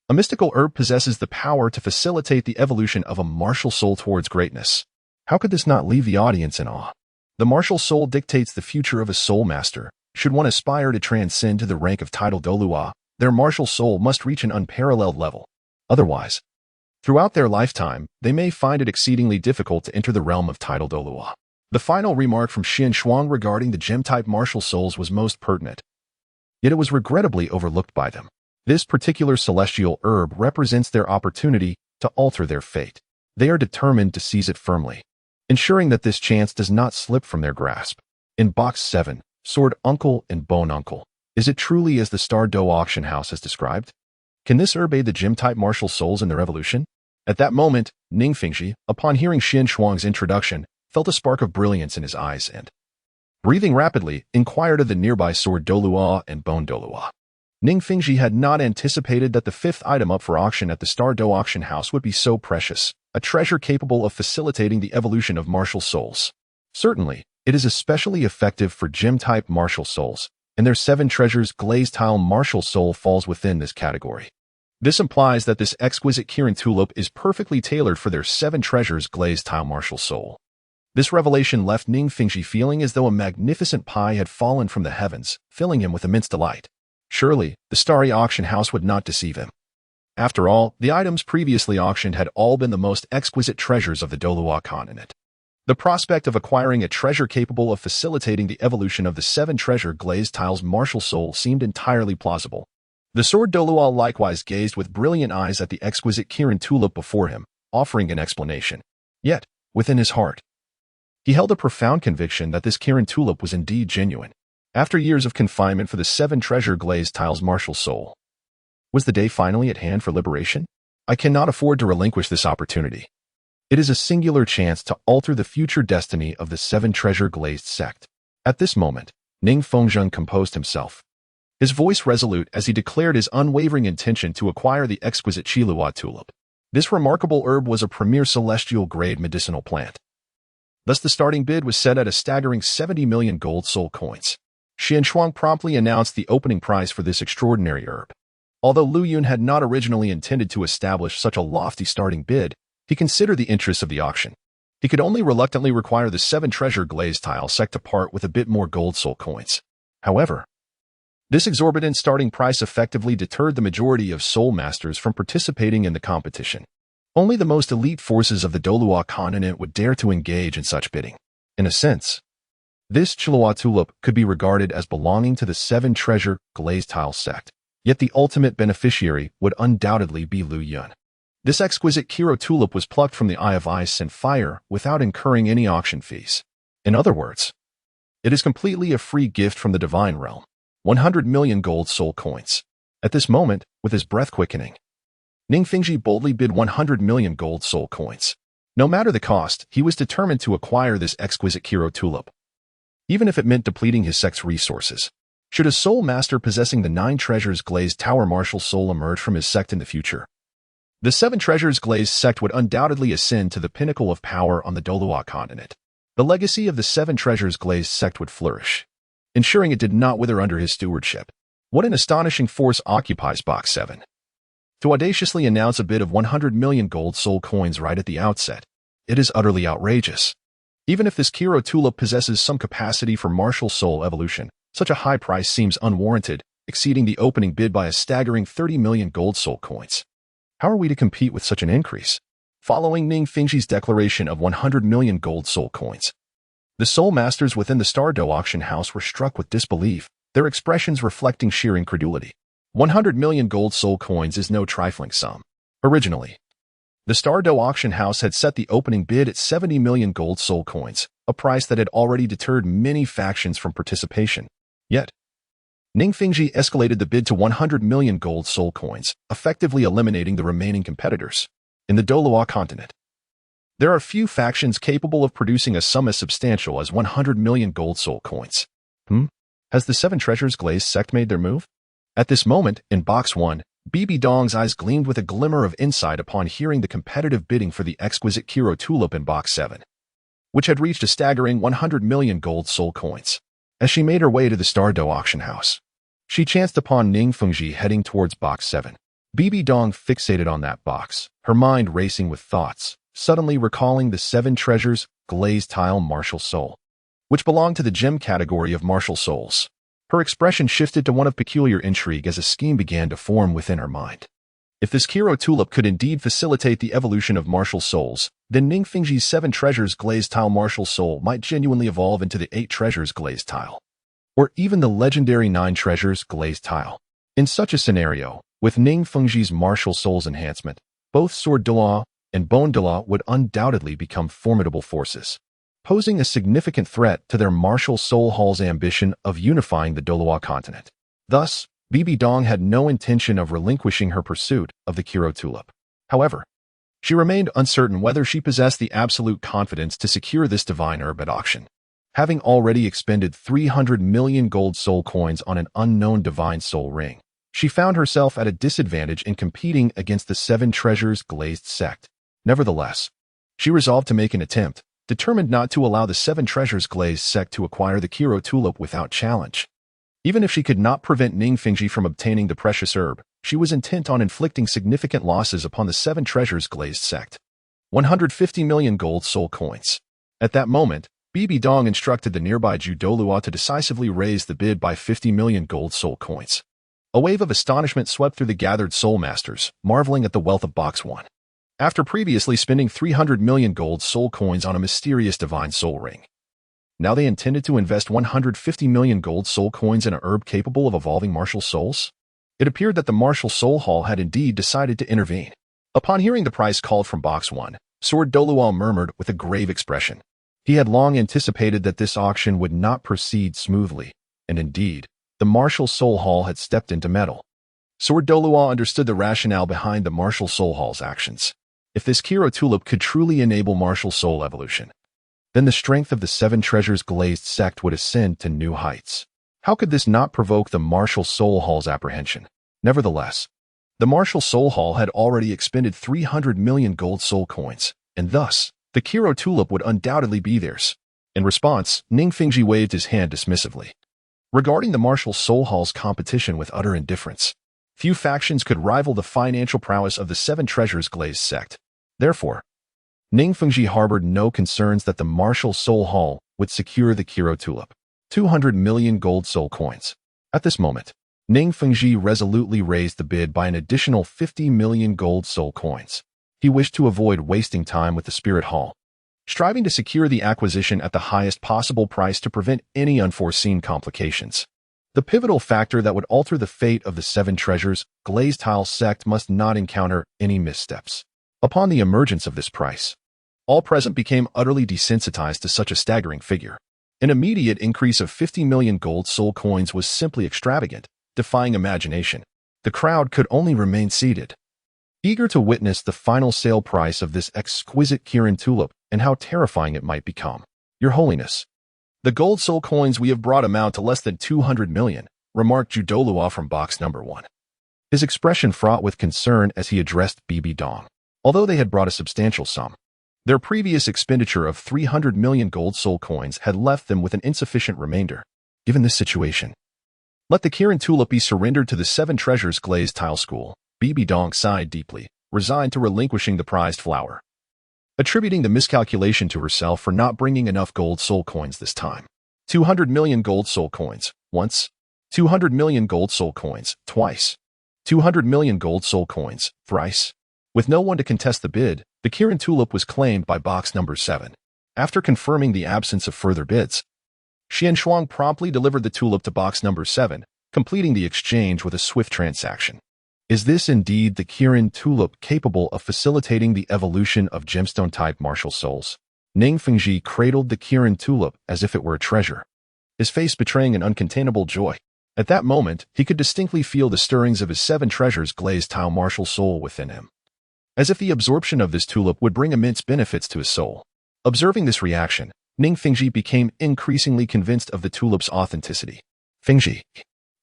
a mystical herb possesses the power to facilitate the evolution of a martial soul towards greatness. How could this not leave the audience in awe? The martial soul dictates the future of a soul master. Should one aspire to transcend to the rank of title Douluo, their martial soul must reach an unparalleled level. Otherwise, throughout their lifetime, they may find it exceedingly difficult to enter the realm of title Douluo. The final remark from Xian Shuang regarding the gem-type martial souls was most pertinent, yet it was regrettably overlooked by them. This particular celestial herb represents their opportunity to alter their fate. They are determined to seize it firmly, ensuring that this chance does not slip from their grasp. In Box 7, Sword Uncle and Bone Uncle. Is it truly as the Star Dou Auction House has described? Can this herb aid the gem-type martial souls in their evolution? At that moment, Ning Fingxi, upon hearing Xian Shuang's introduction, felt a spark of brilliance in his eyes and, breathing rapidly, inquired of the nearby Sword Douluo and Bone Douluo. Ning Fingxi had not anticipated that the fifth item up for auction at the Star Dou Auction House would be so precious, a treasure capable of facilitating the evolution of martial souls. Certainly, it is especially effective for gem-type martial souls, and their 7 treasures glazed tile martial soul falls within this category. This implies that this exquisite Kirin tulip is perfectly tailored for their 7 treasures glazed tile martial soul. This revelation left Ning Fingxi feeling as though a magnificent pie had fallen from the heavens, filling him with immense delight. Surely, the Starry Auction House would not deceive him. After all, the items previously auctioned had all been the most exquisite treasures of the Douluo Continent. The prospect of acquiring a treasure capable of facilitating the evolution of the 7 treasure glazed tiles martial soul seemed entirely plausible. The Sword Douluo likewise gazed with brilliant eyes at the exquisite Kirin tulip before him, offering an explanation. Yet, within his heart, he held a profound conviction that this Kirin tulip was indeed genuine. After years of confinement for the 7 treasure glazed tiles martial soul, was the day finally at hand for liberation? I cannot afford to relinquish this opportunity. It is a singular chance to alter the future destiny of the 7 treasure glazed sect. At this moment, Ning Fengzheng composed himself, his voice resolute as he declared his unwavering intention to acquire the exquisite Chiluo tulip. This remarkable herb was a premier celestial-grade medicinal plant. Thus the starting bid was set at a staggering 70 million gold soul coins. Xian Shuang promptly announced the opening price for this extraordinary herb. Although Lu Yun had not originally intended to establish such a lofty starting bid, he considered the interests of the auction. He could only reluctantly require the 7 treasure glazed tile sect to part with a bit more gold soul coins. However, this exorbitant starting price effectively deterred the majority of soul masters from participating in the competition. Only the most elite forces of the Douluo Continent would dare to engage in such bidding. In a sense, this Chiluo tulip could be regarded as belonging to the 7 treasure glazed tile sect. Yet the ultimate beneficiary would undoubtedly be Lu Yun. This exquisite Kiro tulip was plucked from the Eye of Ice and Fire without incurring any auction fees. In other words, it is completely a free gift from the divine realm. 100 million gold soul coins. At this moment, with his breath quickening, Ning Fingxi boldly bid 100 million gold soul coins. No matter the cost, he was determined to acquire this exquisite Kiro tulip, even if it meant depleting his sect's resources. Should a soul master possessing the 9 treasures glazed tower martial soul emerge from his sect in the future, the 7 treasures glazed sect would undoubtedly ascend to the pinnacle of power on the Douluo Continent. The legacy of the 7 treasures glazed sect would flourish, ensuring it did not wither under his stewardship. What an astonishing force occupies Box 7. To audaciously announce a bid of 100 million gold soul coins right at the outset, it is utterly outrageous. Even if this Kiro tulip possesses some capacity for martial soul evolution, such a high price seems unwarranted, exceeding the opening bid by a staggering 30 million gold soul coins. How are we to compete with such an increase? Following Ning Fingxi's declaration of 100 million gold soul coins, the soul masters within the Star Dou Auction House were struck with disbelief, their expressions reflecting sheer incredulity. 100 million gold soul coins is no trifling sum. Originally, the Star Dou Auction House had set the opening bid at 70 million gold soul coins, a price that had already deterred many factions from participation. Yet, Ning Fingxi escalated the bid to 100 million gold soul coins, effectively eliminating the remaining competitors. In the Douluo Continent, there are few factions capable of producing a sum as substantial as 100 million gold soul coins. Has the 7 treasures glazed sect made their move? At this moment, in Box 1, Bibi Dong's eyes gleamed with a glimmer of insight upon hearing the competitive bidding for the exquisite Kiro tulip in Box 7, which had reached a staggering 100 million gold soul coins. As she made her way to the Star Dou Auction House, She chanced upon Ning Fengji heading towards box 7. Bibi Dong fixated on that box, her mind racing with thoughts, suddenly recalling the 7 treasures glazed tile martial soul, which belonged to the gem category of martial souls. Her expression shifted to one of peculiar intrigue as a scheme began to form within her mind. If this Kiro tulip could indeed facilitate the evolution of martial souls, then Ning Fengji's 7 treasures glazed tile martial soul might genuinely evolve into the 8 treasures glazed tile, or even the legendary 9 treasures glazed tile. In such a scenario, with Ning Fengji's martial souls enhancement, both Sword Douluo and Bone Douluo would undoubtedly become formidable forces, posing a significant threat to their martial soul hall's ambition of unifying the Douluo Continent. Thus, Bibi Dong had no intention of relinquishing her pursuit of the Kiro tulip. However, she remained uncertain whether she possessed the absolute confidence to secure this divine herb at auction. Having already expended 300 million gold soul coins on an unknown divine soul ring, she found herself at a disadvantage in competing against the 7 treasures glazed sect. Nevertheless, she resolved to make an attempt, determined not to allow the 7 treasures glazed sect to acquire the Kiro tulip without challenge. Even if she could not prevent Ning Fengji from obtaining the precious herb, she was intent on inflicting significant losses upon the 7 treasures glazed sect. 150 million gold soul coins. At that moment, Bibi Dong instructed the nearby Douluo to decisively raise the bid by 50 million gold soul coins. A wave of astonishment swept through the gathered soul masters, marveling at the wealth of box 1. After previously spending 300 million gold soul coins on a mysterious divine soul ring, now they intended to invest 150 million gold soul coins in a herb capable of evolving martial souls? It appeared that the martial soul hall had indeed decided to intervene. Upon hearing the price called from box 1, Sword Douluo murmured with a grave expression. He had long anticipated that this auction would not proceed smoothly, and indeed, the martial soul hall had stepped into meddle. Sword Douluo understood the rationale behind the martial soul hall's actions. If this Kiro tulip could truly enable martial soul evolution, then the strength of the 7 treasures glazed sect would ascend to new heights. How could this not provoke the martial soul hall's apprehension? Nevertheless, the martial soul hall had already expended 300 million gold soul coins, and thus, the Kiro tulip would undoubtedly be theirs. In response, Ning Fengji waved his hand dismissively, regarding the martial soul hall's competition with utter indifference. Few factions could rival the financial prowess of the 7 treasures glazed sect. Therefore, Ning Fengji harbored no concerns that the martial soul hall would secure the Kiro tulip. 200 million gold soul coins. At this moment, Ning Fengji resolutely raised the bid by an additional 50 million gold soul coins. He wished to avoid wasting time with the spirit hall, striving to secure the acquisition at the highest possible price to prevent any unforeseen complications. The pivotal factor that would alter the fate of the 7 treasures glazed tile sect must not encounter any missteps. Upon the emergence of this price, all present became utterly desensitized to such a staggering figure. An immediate increase of 50 million gold soul coins was simply extravagant, defying imagination. The crowd could only remain seated, eager to witness the final sale price of this exquisite Kirin tulip and how terrifying it might become. Your Holiness, the gold soul coins we have brought amount to less than 200 million, remarked Douluo from box number 1. His expression fraught with concern as he addressed Bibi Dong. Although they had brought a substantial sum, their previous expenditure of 300 million gold soul coins had left them with an insufficient remainder. Given this situation, let the Kirin tulip be surrendered to the 7 treasures glazed tile school. Bibi Dong sighed deeply, resigned to relinquishing the prized flower, attributing the miscalculation to herself for not bringing enough gold soul coins this time. 200 million gold soul coins, once. 200 million gold soul coins, twice. 200 million gold soul coins, thrice. With no one to contest the bid, the Kirin tulip was claimed by box number 7. After confirming the absence of further bids, Xian Shuang promptly delivered the tulip to box number 7, completing the exchange with a swift transaction. Is this indeed the Kirin tulip capable of facilitating the evolution of gemstone-type martial souls? Ning Fengji cradled the Kirin tulip as if it were a treasure, his face betraying an uncontainable joy. At that moment, he could distinctly feel the stirrings of his 7 treasures glazed tile martial soul within him, as if the absorption of this tulip would bring immense benefits to his soul. Observing this reaction, Ning Fengji became increasingly convinced of the tulip's authenticity. Fengji,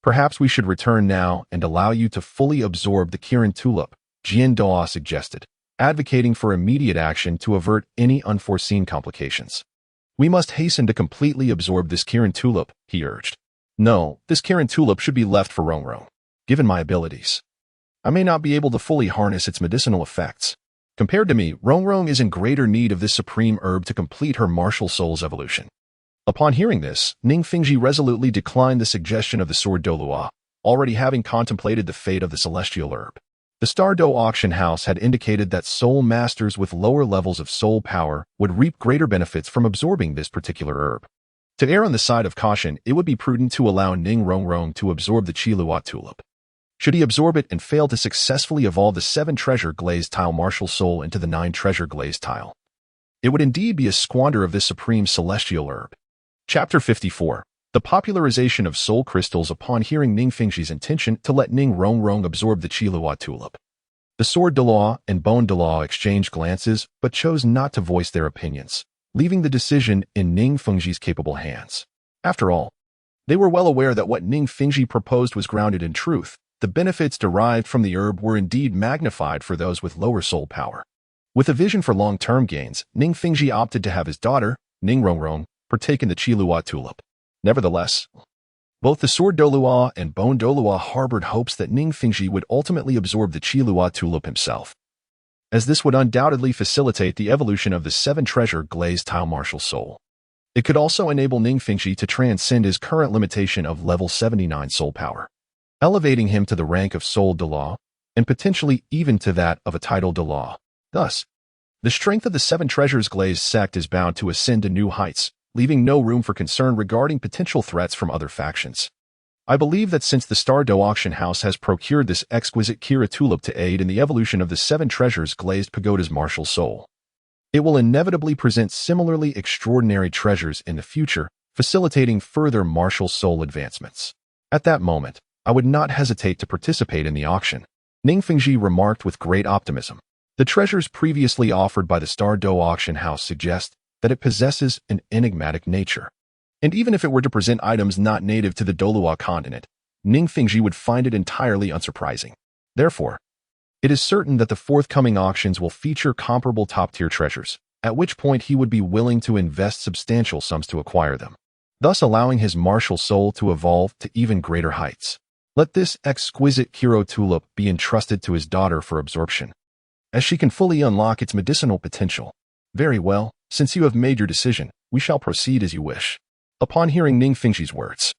perhaps we should return now and allow you to fully absorb the Kirin tulip, Jian Doa suggested, advocating for immediate action to avert any unforeseen complications. We must hasten to completely absorb this Kirin tulip, he urged. No, this Kirin tulip should be left for Rongrong. Given my abilities, I may not be able to fully harness its medicinal effects. Compared to me, Rongrong is in greater need of this supreme herb to complete her martial soul's evolution. Upon hearing this, Ning Fingji resolutely declined the suggestion of the sword Douluo, already having contemplated the fate of the celestial herb. The Star Dou Auction House had indicated that soul masters with lower levels of soul power would reap greater benefits from absorbing this particular herb. To err on the side of caution, it would be prudent to allow Ning Rongrong to absorb the Chiluo tulip. Should he absorb it and fail to successfully evolve the 7 treasure glazed tile martial soul into the 9 treasure glazed tile, it would indeed be a squander of this supreme celestial herb. Chapter 54. The popularization of soul crystals. Upon hearing Ning Fingji's intention to let Ning Rongrong absorb the Chiluo tulip, the sword Douluo and bone Douluo exchanged glances but chose not to voice their opinions, leaving the decision in Ning Fingji's capable hands. After all, they were well aware that what Ning Fingji proposed was grounded in truth. The benefits derived from the herb were indeed magnified for those with lower soul power. With a vision for long-term gains, Ning Fingji opted to have his daughter, Ning Rongrong, partake in the Chiluo tulip. Nevertheless, both the sword Douluo and bone Douluo harbored hopes that Ning Fingji would ultimately absorb the Chiluo tulip himself, as this would undoubtedly facilitate the evolution of the 7 treasure glazed tile martial soul. It could also enable Ning Fingji to transcend his current limitation of level 79 soul power, elevating him to the rank of soul Douluo, and potentially even to that of a title Douluo. Thus, the strength of the 7 treasures glazed sect is bound to ascend to new heights, leaving no room for concern regarding potential threats from other factions. I believe that since the Star Dou Auction House has procured this exquisite Kira tulip to aid in the evolution of the 7 treasures glazed pagoda's martial soul, it will inevitably present similarly extraordinary treasures in the future, facilitating further martial soul advancements. At that moment, I would not hesitate to participate in the auction, Ning Fingji remarked with great optimism. The treasures previously offered by the Star Dou Auction House suggest that it possesses an enigmatic nature. And even if it were to present items not native to the Douluo Continent, Ning Fingji would find it entirely unsurprising. Therefore, it is certain that the forthcoming auctions will feature comparable top-tier treasures, at which point he would be willing to invest substantial sums to acquire them, thus allowing his martial soul to evolve to even greater heights. Let this exquisite Kiro tulip be entrusted to his daughter for absorption, as she can fully unlock its medicinal potential. Very well, since you have made your decision, we shall proceed as you wish. Upon hearing Ning Fingji's words,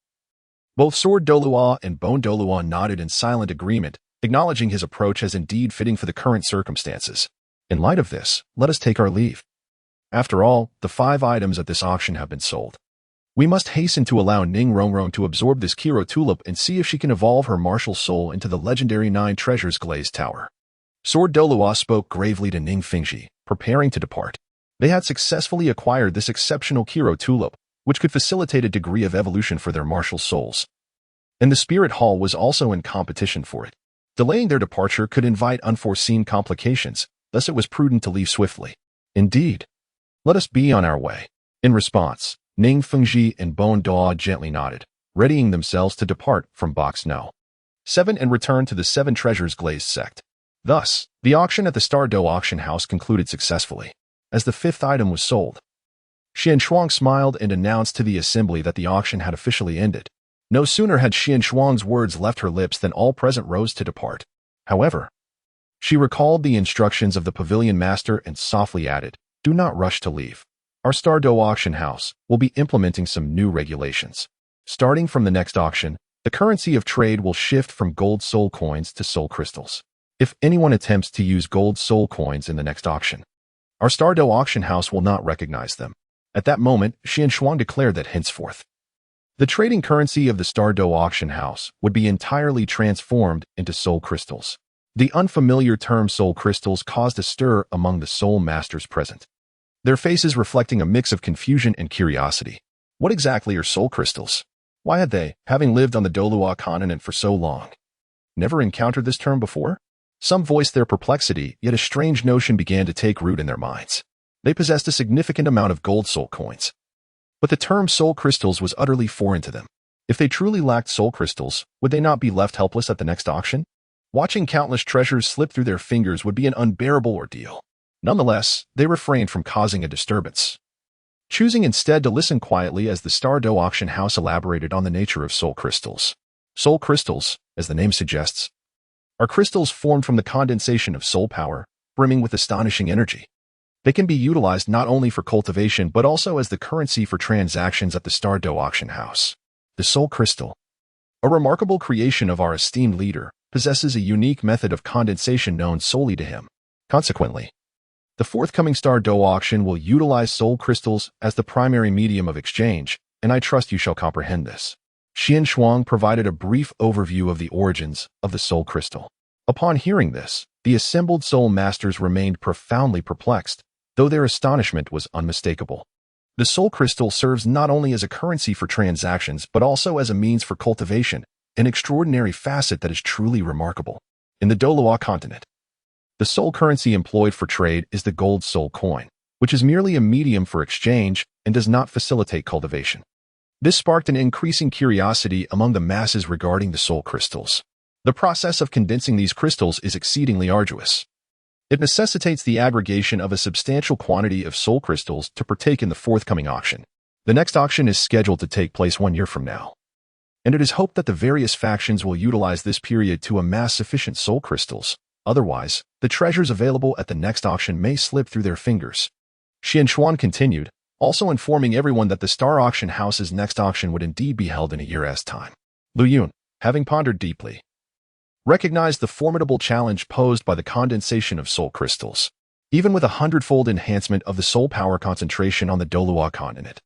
both sword Douluo and bone Douluo nodded in silent agreement, acknowledging his approach as indeed fitting for the current circumstances. In light of this, let us take our leave. After all, the 5 items at this auction have been sold. We must hasten to allow Ning Rongrong to absorb this Kiro tulip and see if she can evolve her martial soul into the legendary 9 treasures glazed tower. Sword Douluo spoke gravely to Ning Fingji, preparing to depart. They had successfully acquired this exceptional Kiro tulip, which could facilitate a degree of evolution for their martial souls. And the Spirit Hall was also in competition for it. Delaying their departure could invite unforeseen complications, thus it was prudent to leave swiftly. Indeed. Let us be on our way. In response, Ning Fingji and Bone Douluo gently nodded, readying themselves to depart from Box No. 7 and return to the 7 treasures glazed sect. Thus, the auction at the Star Dou Auction House concluded successfully, as the 5th item was sold. Xian Shuang smiled and announced to the assembly that the auction had officially ended. No sooner had Xian Shuang's words left her lips than all present rose to depart. However, she recalled the instructions of the pavilion master and softly added, "Do not rush to leave. Our Star Dou Auction House will be implementing some new regulations. Starting from the next auction, the currency of trade will shift from gold soul coins to soul crystals. If anyone attempts to use gold soul coins in the next auction, our Star Dou Auction House will not recognize them." At that moment, Xian Shuang declared that henceforth, the trading currency of the Star Dou Auction House would be entirely transformed into soul crystals. The unfamiliar term soul crystals caused a stir among the soul masters present, their faces reflecting a mix of confusion and curiosity. What exactly are soul crystals? Why had they, having lived on the Douluo Continent for so long, never encountered this term before? Some voiced their perplexity, yet a strange notion began to take root in their minds. They possessed a significant amount of gold soul coins, but the term soul crystals was utterly foreign to them. If they truly lacked soul crystals, would they not be left helpless at the next auction? Watching countless treasures slip through their fingers would be an unbearable ordeal. Nonetheless, they refrained from causing a disturbance. choosing instead to listen quietly as the Star Dou Auction House elaborated on the nature of soul crystals. Soul crystals, as the name suggests, are crystals formed from the condensation of soul power, brimming with astonishing energy. They can be utilized not only for cultivation but also as the currency for transactions at the Star Dou Auction House. The soul crystal, a remarkable creation of our esteemed leader, possesses a unique method of condensation known solely to him. Consequently, the forthcoming Star Dou auction will utilize soul crystals as the primary medium of exchange, and I trust you shall comprehend this. Xian Shuang provided a brief overview of the origins of the soul crystal. Upon hearing this, the assembled soul masters remained profoundly perplexed, though their astonishment was unmistakable. The soul crystal serves not only as a currency for transactions but also as a means for cultivation, an extraordinary facet that is truly remarkable. In the Douluo Continent, the soul currency employed for trade is the gold soul coin, which is merely a medium for exchange and does not facilitate cultivation. This sparked an increasing curiosity among the masses regarding the soul crystals. The process of condensing these crystals is exceedingly arduous. It necessitates the aggregation of a substantial quantity of soul crystals to partake in the forthcoming auction. The next auction is scheduled to take place 1 year from now, and it is hoped that the various factions will utilize this period to amass sufficient soul crystals. Otherwise, the treasures available at the next auction may slip through their fingers. Xian Shuan continued, also informing everyone that the Star Auction House's next auction would indeed be held in a year's time. Lu Yun, having pondered deeply, recognized the formidable challenge posed by the condensation of soul crystals, even with a 100-fold enhancement of the soul power concentration on the Douluo Continent.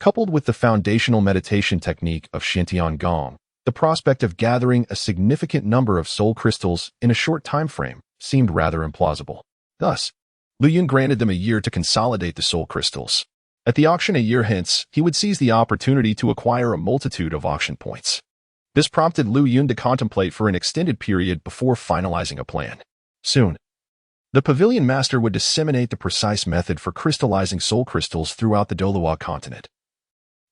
Coupled with the foundational meditation technique of Xiantian Gong, the prospect of gathering a significant number of soul crystals in a short time frame seemed rather implausible. Thus, Lu Yun granted them a year to consolidate the soul crystals. At the auction a year hence, he would seize the opportunity to acquire a multitude of auction points. This prompted Lu Yun to contemplate for an extended period before finalizing a plan. Soon, the pavilion master would disseminate the precise method for crystallizing soul crystals throughout the Douluo Continent,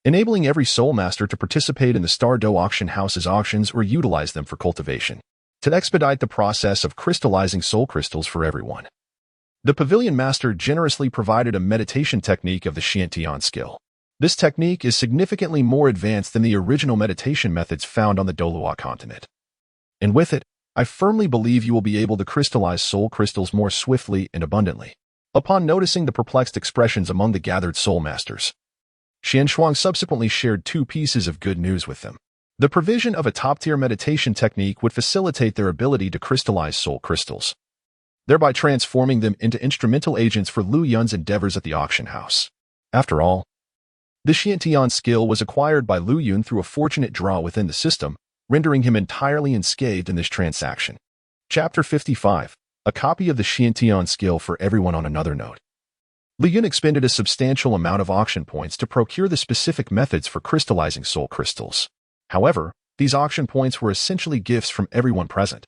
enabling every soul master to participate in the Star Dou Auction House's auctions or utilize them for cultivation, to expedite the process of crystallizing soul crystals for everyone. The pavilion master generously provided a meditation technique of the Xiantian skill. This technique is significantly more advanced than the original meditation methods found on the Douluo Continent. And with it, I firmly believe you will be able to crystallize soul crystals more swiftly and abundantly. Upon noticing the perplexed expressions among the gathered soul masters, Xian Shuang subsequently shared 2 pieces of good news with them. The provision of a top-tier meditation technique would facilitate their ability to crystallize soul crystals, thereby transforming them into instrumental agents for Lu Yun's endeavors at the auction house. After all, the Xiantian skill was acquired by Lu Yun through a fortunate draw within the system, rendering him entirely unscathed in this transaction. Chapter 55. A copy of the Xiantian skill for everyone. On another note, Lu Yun expended a substantial amount of auction points to procure the specific methods for crystallizing soul crystals. However, these auction points were essentially gifts from everyone present.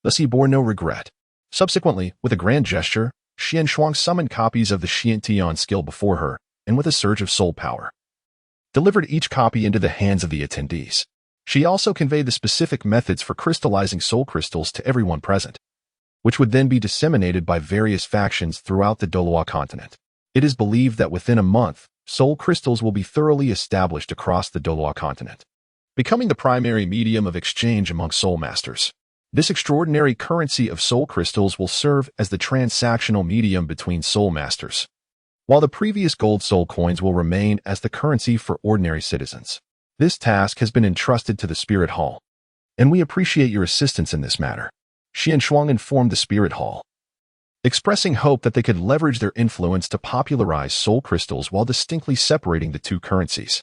Thus he bore no regret. Subsequently, with a grand gesture, Xian Shuang summoned copies of the Xiantian skill before her, and with a surge of soul power, delivered each copy into the hands of the attendees. She also conveyed the specific methods for crystallizing soul crystals to everyone present, which would then be disseminated by various factions throughout the Douluo Continent. It is believed that within a month, soul crystals will be thoroughly established across the Douluo Continent, becoming the primary medium of exchange among soul masters. This extraordinary currency of soul crystals will serve as the transactional medium between soul masters, while the previous gold soul coins will remain as the currency for ordinary citizens. This task has been entrusted to the Spirit Hall, and we appreciate your assistance in this matter. Xian Shuang informed the Spirit Hall, expressing hope that they could leverage their influence to popularize soul crystals while distinctly separating the 2 currencies.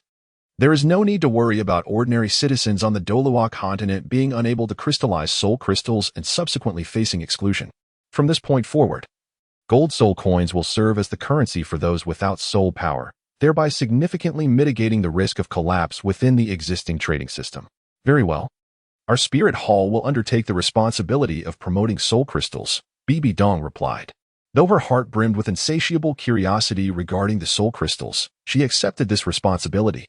There is no need to worry about ordinary citizens on the Douluo Continent being unable to crystallize soul crystals and subsequently facing exclusion. From this point forward, gold soul coins will serve as the currency for those without soul power, thereby significantly mitigating the risk of collapse within the existing trading system. Very well. Our Spirit Hall will undertake the responsibility of promoting soul crystals, Bibi Dong replied. Though her heart brimmed with insatiable curiosity regarding the soul crystals, she accepted this responsibility.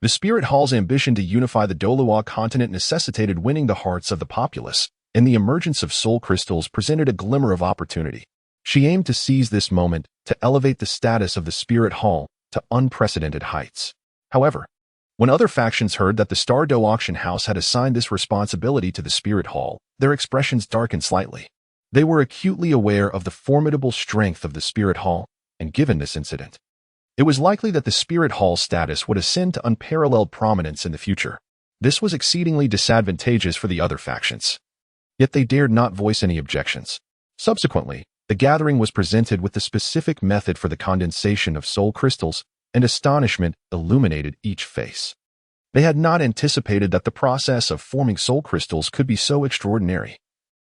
The Spirit Hall's ambition to unify the Douluo Continent necessitated winning the hearts of the populace, and the emergence of soul crystals presented a glimmer of opportunity. She aimed to seize this moment to elevate the status of the Spirit Hall to unprecedented heights. However, when other factions heard that the Star Dou Auction House had assigned this responsibility to the Spirit Hall, their expressions darkened slightly. They were acutely aware of the formidable strength of the Spirit Hall, and given this incident, it was likely that the Spirit Hall's status would ascend to unparalleled prominence in the future. This was exceedingly disadvantageous for the other factions. Yet they dared not voice any objections. Subsequently, the gathering was presented with the specific method for the condensation of soul crystals, and astonishment illuminated each face. They had not anticipated that the process of forming soul crystals could be so extraordinary.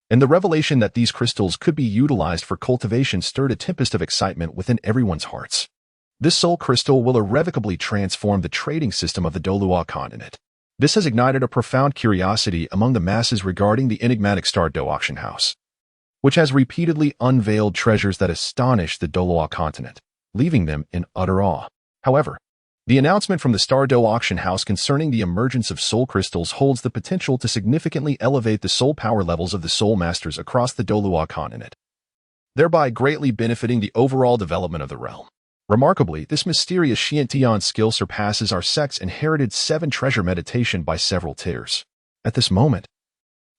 And the revelation that these crystals could be utilized for cultivation stirred a tempest of excitement within everyone's hearts. This soul crystal will irrevocably transform the trading system of the Douluo Continent. This has ignited a profound curiosity among the masses regarding the enigmatic Star Dou Auction House, which has repeatedly unveiled treasures that astonish the Douluo Continent, leaving them in utter awe. However, the announcement from the Star Dou Auction House concerning the emergence of soul crystals holds the potential to significantly elevate the soul power levels of the soul masters across the Douluo Continent, thereby greatly benefiting the overall development of the realm. Remarkably, this mysterious Xiantian skill surpasses our sect's inherited 7-treasure meditation by several tiers. At this moment,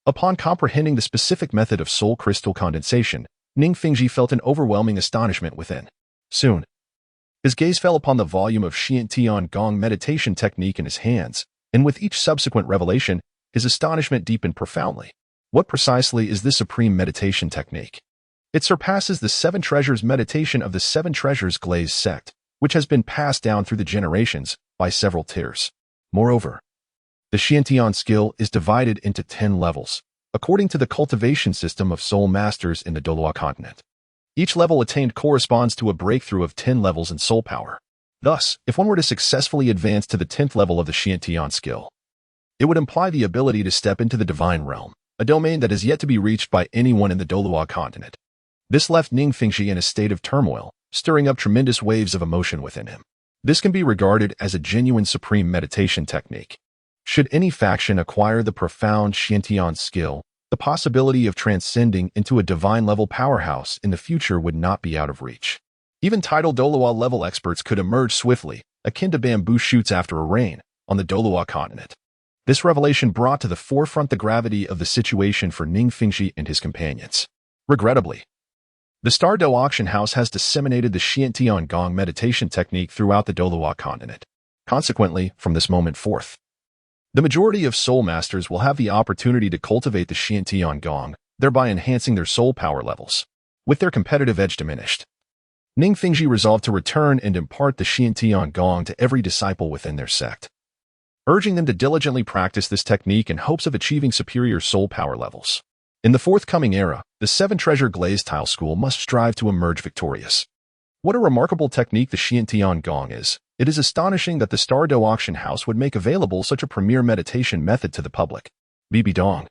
upon comprehending the specific method of soul crystal condensation, Ning Fengji felt an overwhelming astonishment within. Soon, his gaze fell upon the volume of Xiantian Gong meditation technique in his hands, and with each subsequent revelation, his astonishment deepened profoundly. What precisely is this supreme meditation technique? It surpasses the 7 treasures meditation of the 7 treasures glazed sect, which has been passed down through the generations by several tiers. Moreover, the Xiantian skill is divided into 10 levels, according to the cultivation system of soul masters in the Douluo Continent. Each level attained corresponds to a breakthrough of 10 levels in soul power. Thus, if one were to successfully advance to the 10th level of the Xiantian skill, it would imply the ability to step into the divine realm, a domain that is yet to be reached by anyone in the Douluo Continent. This left Ning Fengji in a state of turmoil, stirring up tremendous waves of emotion within him. This can be regarded as a genuine supreme meditation technique. Should any faction acquire the profound Xiantian skill, the possibility of transcending into a divine-level powerhouse in the future would not be out of reach. Even titled Douluo-level experts could emerge swiftly, akin to bamboo shoots after a rain, on the Douluo Continent. This revelation brought to the forefront the gravity of the situation for Ning Fengji and his companions. Regrettably, the Star Dou Auction House has disseminated the Xiantian Gong meditation technique throughout the Douluo Continent. Consequently, from this moment forth, the majority of soul masters will have the opportunity to cultivate the Xiantian Gong, thereby enhancing their soul power levels. With their competitive edge diminished, Ning Fengji resolved to return and impart the Xiantian Gong to every disciple within their sect, urging them to diligently practice this technique in hopes of achieving superior soul power levels. In the forthcoming era, the 7-treasure glazed tile school must strive to emerge victorious. What a remarkable technique the Xiantian Gong is. It is astonishing that the Star Dou Auction House would make available such a premier meditation method to the public. Bibi Dong,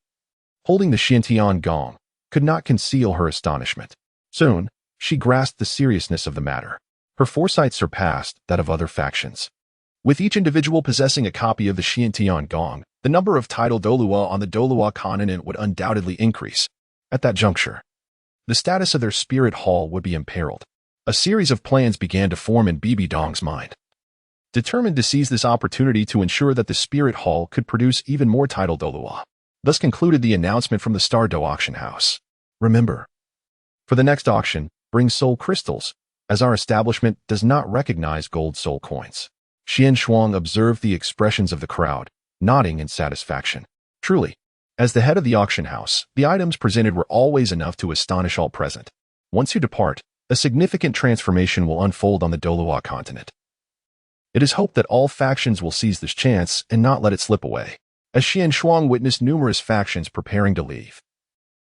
holding the Xiantian Gong, could not conceal her astonishment. Soon, she grasped the seriousness of the matter. Her foresight surpassed that of other factions. With each individual possessing a copy of the Xiantian Gong, the number of titled Douluo on the Douluo Continent would undoubtedly increase. At that juncture, the status of their spirit hall would be imperiled. A series of plans began to form in Bibi Dong's mind, determined to seize this opportunity to ensure that the spirit hall could produce even more titled Douluo. Thus concluded the announcement from the Star Dou Auction House. Remember, for the next auction, bring soul crystals, as our establishment does not recognize gold soul coins. Xian Shuang observed the expressions of the crowd, nodding in satisfaction. Truly, as the head of the auction house, the items presented were always enough to astonish all present. Once you depart, a significant transformation will unfold on the Douluo Continent. It is hoped that all factions will seize this chance and not let it slip away. As Xian Shuang witnessed numerous factions preparing to leave,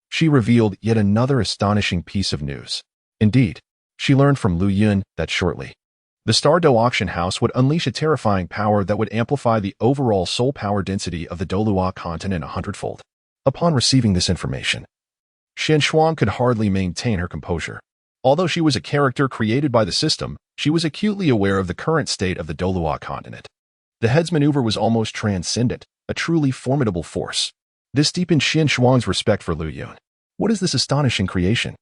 she revealed yet another astonishing piece of news. Indeed, she learned from Lu Yun that shortly, the Star Dou Auction House would unleash a terrifying power that would amplify the overall soul power density of the Douluo Continent 100-fold. Upon receiving this information, Xian Shuang could hardly maintain her composure. Although she was a character created by the system, she was acutely aware of the current state of the Douluo Continent. The head's maneuver was almost transcendent, a truly formidable force. This deepened Xian Shuang's respect for Lu Yun. What is this astonishing creation?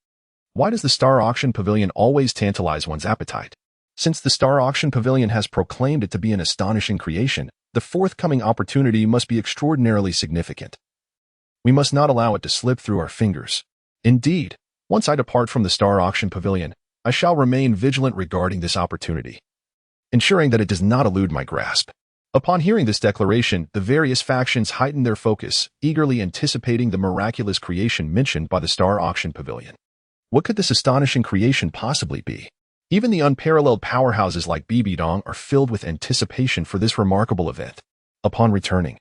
Why does the Star Auction Pavilion always tantalize one's appetite? Since the Star Auction Pavilion has proclaimed it to be an astonishing creation, the forthcoming opportunity must be extraordinarily significant. We must not allow it to slip through our fingers. Indeed, once I depart from the Star Auction Pavilion, I shall remain vigilant regarding this opportunity, ensuring that it does not elude my grasp. Upon hearing this declaration, the various factions heightened their focus, eagerly anticipating the miraculous creation mentioned by the Star Auction Pavilion. What could this astonishing creation possibly be? Even the unparalleled powerhouses like Bibidong are filled with anticipation for this remarkable event. Upon returning,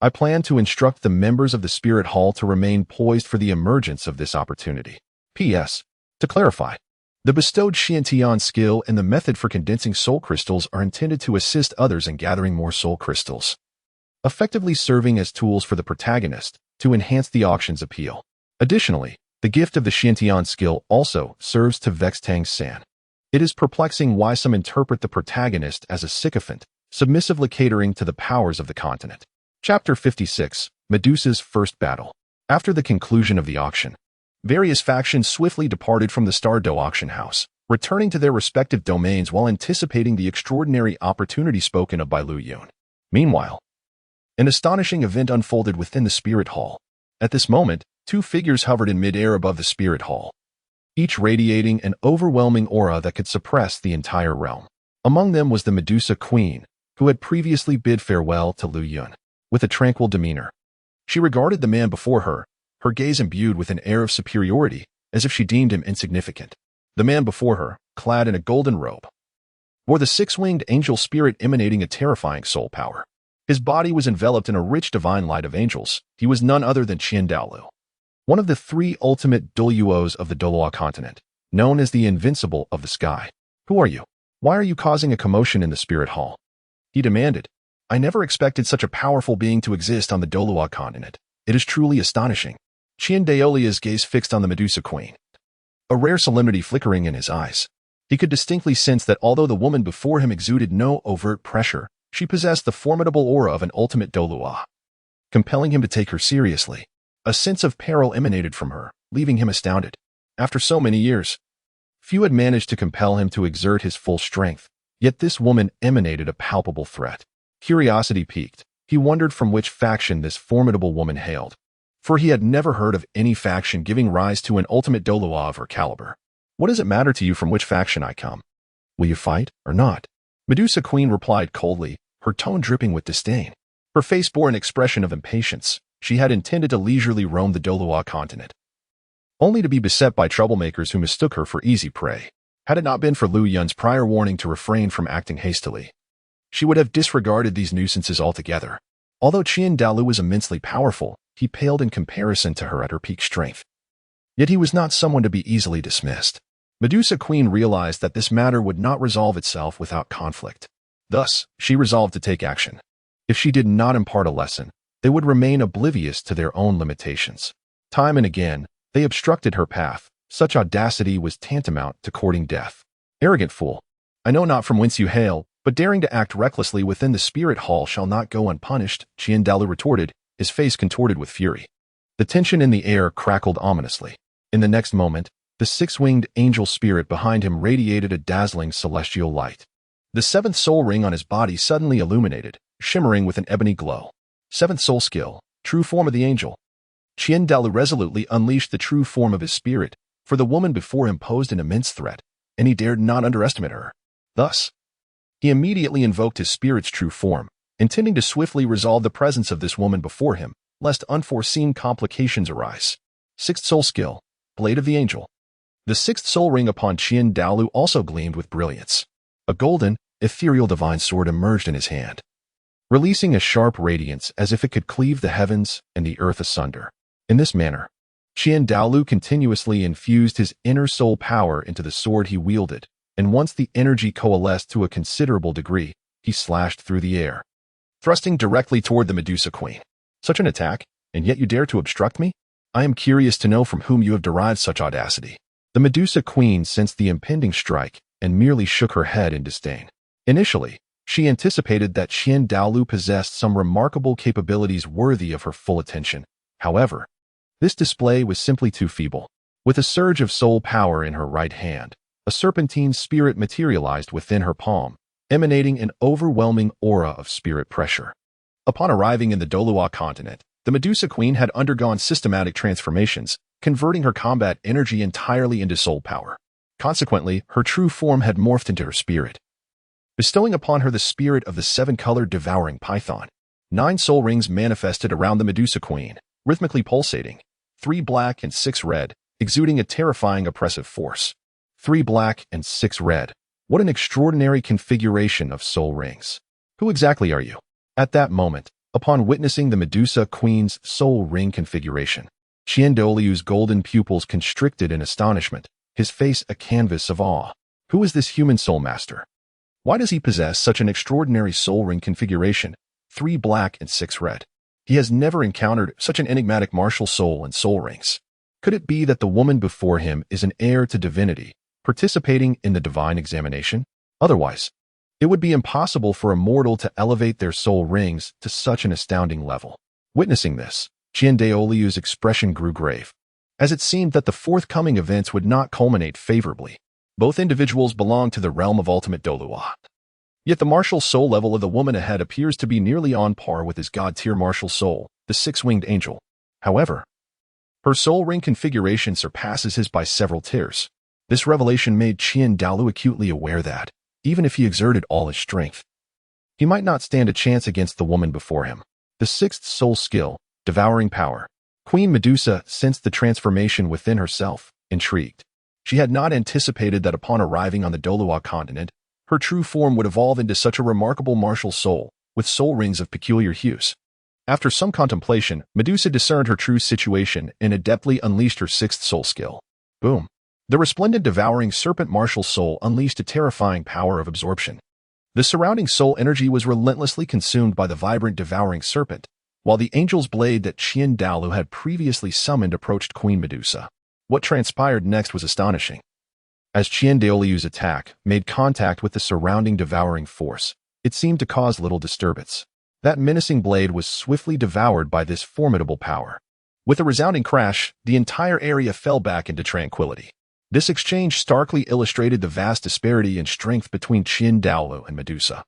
I plan to instruct the members of the Spirit Hall to remain poised for the emergence of this opportunity. P.S. To clarify, the bestowed Xiantian skill and the method for condensing soul crystals are intended to assist others in gathering more soul crystals, effectively serving as tools for the protagonist to enhance the auction's appeal. Additionally, the gift of the Xiantian skill also serves to vex Tang San. It is perplexing why some interpret the protagonist as a sycophant, submissively catering to the powers of the continent. Chapter 56, Medusa's First Battle. After the conclusion of the auction, various factions swiftly departed from the Star Dou Auction House, returning to their respective domains while anticipating the extraordinary opportunity spoken of by Lu Yun. Meanwhile, an astonishing event unfolded within the Spirit Hall. At this moment, two figures hovered in mid-air above the Spirit Hall, each radiating an overwhelming aura that could suppress the entire realm. Among them was the Medusa Queen, who had previously bid farewell to Lu Yun. With a tranquil demeanor, she regarded the man before her, her gaze imbued with an air of superiority, as if she deemed him insignificant. The man before her, clad in a golden robe, wore the six-winged angel spirit emanating a terrifying soul power. His body was enveloped in a rich divine light of angels. He was none other than Douluo, one of the three ultimate Douluos of the Douluo Continent, known as the Invincible of the Sky. Who are you? Why are you causing a commotion in the Spirit Hall? He demanded. I never expected such a powerful being to exist on the Douluo Continent. It is truly astonishing. Daolia's gaze fixed on the Medusa Queen, a rare solemnity flickering in his eyes. He could distinctly sense that although the woman before him exuded no overt pressure, she possessed the formidable aura of an ultimate Douluo, compelling him to take her seriously. A sense of peril emanated from her, leaving him astounded. After so many years, few had managed to compel him to exert his full strength, yet this woman emanated a palpable threat. Curiosity piqued. He wondered from which faction this formidable woman hailed, for he had never heard of any faction giving rise to an ultimate Douluo of her caliber. What does it matter to you from which faction I come? Will you fight or not? Medusa Queen replied coldly, her tone dripping with disdain. Her face bore an expression of impatience. She had intended to leisurely roam the Douluo continent, only to be beset by troublemakers who mistook her for easy prey. Had it not been for Lu Yun's prior warning to refrain from acting hastily, she would have disregarded these nuisances altogether. Although Douluo was immensely powerful, he paled in comparison to her at her peak strength. Yet he was not someone to be easily dismissed. Medusa Queen realized that this matter would not resolve itself without conflict. Thus, she resolved to take action. If she did not impart a lesson, they would remain oblivious to their own limitations. Time and again, they obstructed her path. Such audacity was tantamount to courting death. Arrogant fool! I know not from whence you hail, but daring to act recklessly within the Spirit Hall shall not go unpunished, Douluo retorted, his face contorted with fury. The tension in the air crackled ominously. In the next moment, the six-winged angel spirit behind him radiated a dazzling celestial light. The seventh soul ring on his body suddenly illuminated, shimmering with an ebony glow. Seventh soul skill, true form of the angel. Douluo resolutely unleashed the true form of his spirit, for the woman before him posed an immense threat, and he dared not underestimate her. Thus, he immediately invoked his spirit's true form, intending to swiftly resolve the presence of this woman before him, lest unforeseen complications arise. Sixth soul skill, Blade of the Angel. The sixth soul ring upon Douluo also gleamed with brilliance. A golden, ethereal divine sword emerged in his hand, releasing a sharp radiance as if it could cleave the heavens and the earth asunder. In this manner, Douluo continuously infused his inner soul power into the sword he wielded, and once the energy coalesced to a considerable degree, he slashed through the air, thrusting directly toward the Medusa Queen. Such an attack, and yet you dare to obstruct me? I am curious to know from whom you have derived such audacity. The Medusa Queen sensed the impending strike and merely shook her head in disdain. Initially, she anticipated that Douluo possessed some remarkable capabilities worthy of her full attention. However, this display was simply too feeble. With a surge of soul power in her right hand, A serpentine spirit materialized within her palm, emanating an overwhelming aura of spirit pressure. Upon arriving in the Douluo Continent, the Medusa Queen had undergone systematic transformations, converting her combat energy entirely into soul power. Consequently, her true form had morphed into her spirit, bestowing upon her the spirit of the seven-colored devouring python. 9 soul rings manifested around the Medusa Queen, rhythmically pulsating, 3 black and 6 red, exuding a terrifying oppressive force. 3 black and 6 red. What an extraordinary configuration of soul rings. Who exactly are you? At that moment, upon witnessing the Medusa Queen's soul ring configuration, Douluo's golden pupils constricted in astonishment, his face a canvas of awe. Who is this human soul master? Why does he possess such an extraordinary soul ring configuration, 3 black and 6 red? He has never encountered such an enigmatic martial soul and soul rings. Could it be that the woman before him is an heir to divinity, participating in the divine examination? Otherwise, it would be impossible for a mortal to elevate their soul rings to such an astounding level. Witnessing this, Douluo's expression grew grave, as it seemed that the forthcoming events would not culminate favorably. Both individuals belong to the realm of ultimate Douluo. Yet the martial soul level of the woman ahead appears to be nearly on par with his god-tier martial soul, the 6-winged angel. However, her soul ring configuration surpasses his by several tiers. This revelation made Douluo acutely aware that, even if he exerted all his strength, he might not stand a chance against the woman before him. The 6th soul skill, devouring power. Queen Medusa sensed the transformation within herself, intrigued. She had not anticipated that upon arriving on the Douluo Continent, her true form would evolve into such a remarkable martial soul, with soul rings of peculiar hues. After some contemplation, Medusa discerned her true situation and adeptly unleashed her 6th soul skill. Boom. The resplendent devouring serpent martial soul unleashed a terrifying power of absorption. The surrounding soul energy was relentlessly consumed by the vibrant devouring serpent, while the angel's blade that Douluo had previously summoned approached Queen Medusa. What transpired next was astonishing. As Douluo's attack made contact with the surrounding devouring force, it seemed to cause little disturbance. That menacing blade was swiftly devoured by this formidable power. With a resounding crash, the entire area fell back into tranquility. This exchange starkly illustrated the vast disparity in strength between Douluo and Medusa.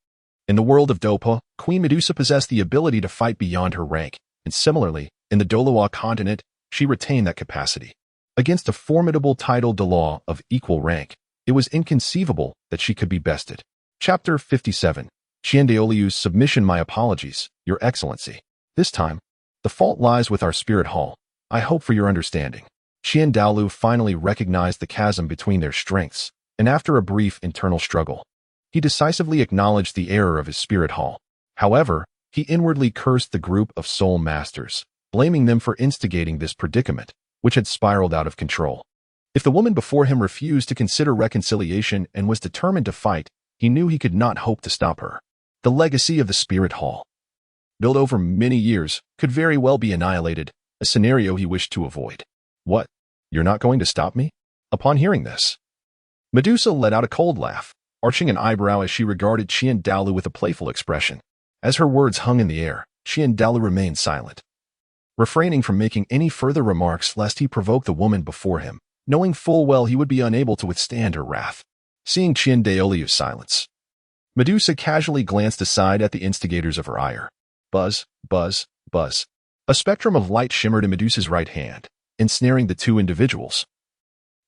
In the world of Douluo, Queen Medusa possessed the ability to fight beyond her rank, and similarly, in the Douluo Continent, she retained that capacity. Against a formidable title Douluo of equal rank, it was inconceivable that she could be bested. Chapter 57. Douluo's submission. My apologies, Your Excellency. This time, the fault lies with our spirit hall. I hope for your understanding. Douluo finally recognized the chasm between their strengths, and after a brief internal struggle, he decisively acknowledged the error of his spirit hall. However, he inwardly cursed the group of soul masters, blaming them for instigating this predicament, which had spiraled out of control. If the woman before him refused to consider reconciliation and was determined to fight, he knew he could not hope to stop her. The legacy of the spirit hall, built over many years, could very well be annihilated, a scenario he wished to avoid. What? You're not going to stop me? Upon hearing this, Medusa let out a cold laugh, arching an eyebrow as she regarded Douluo with a playful expression. As her words hung in the air, Douluo remained silent, refraining from making any further remarks lest he provoke the woman before him, knowing full well he would be unable to withstand her wrath. Seeing Douluo's silence, Medusa casually glanced aside at the instigators of her ire. Buzz, buzz, buzz. A spectrum of light shimmered in Medusa's right hand, ensnaring the 2 individuals,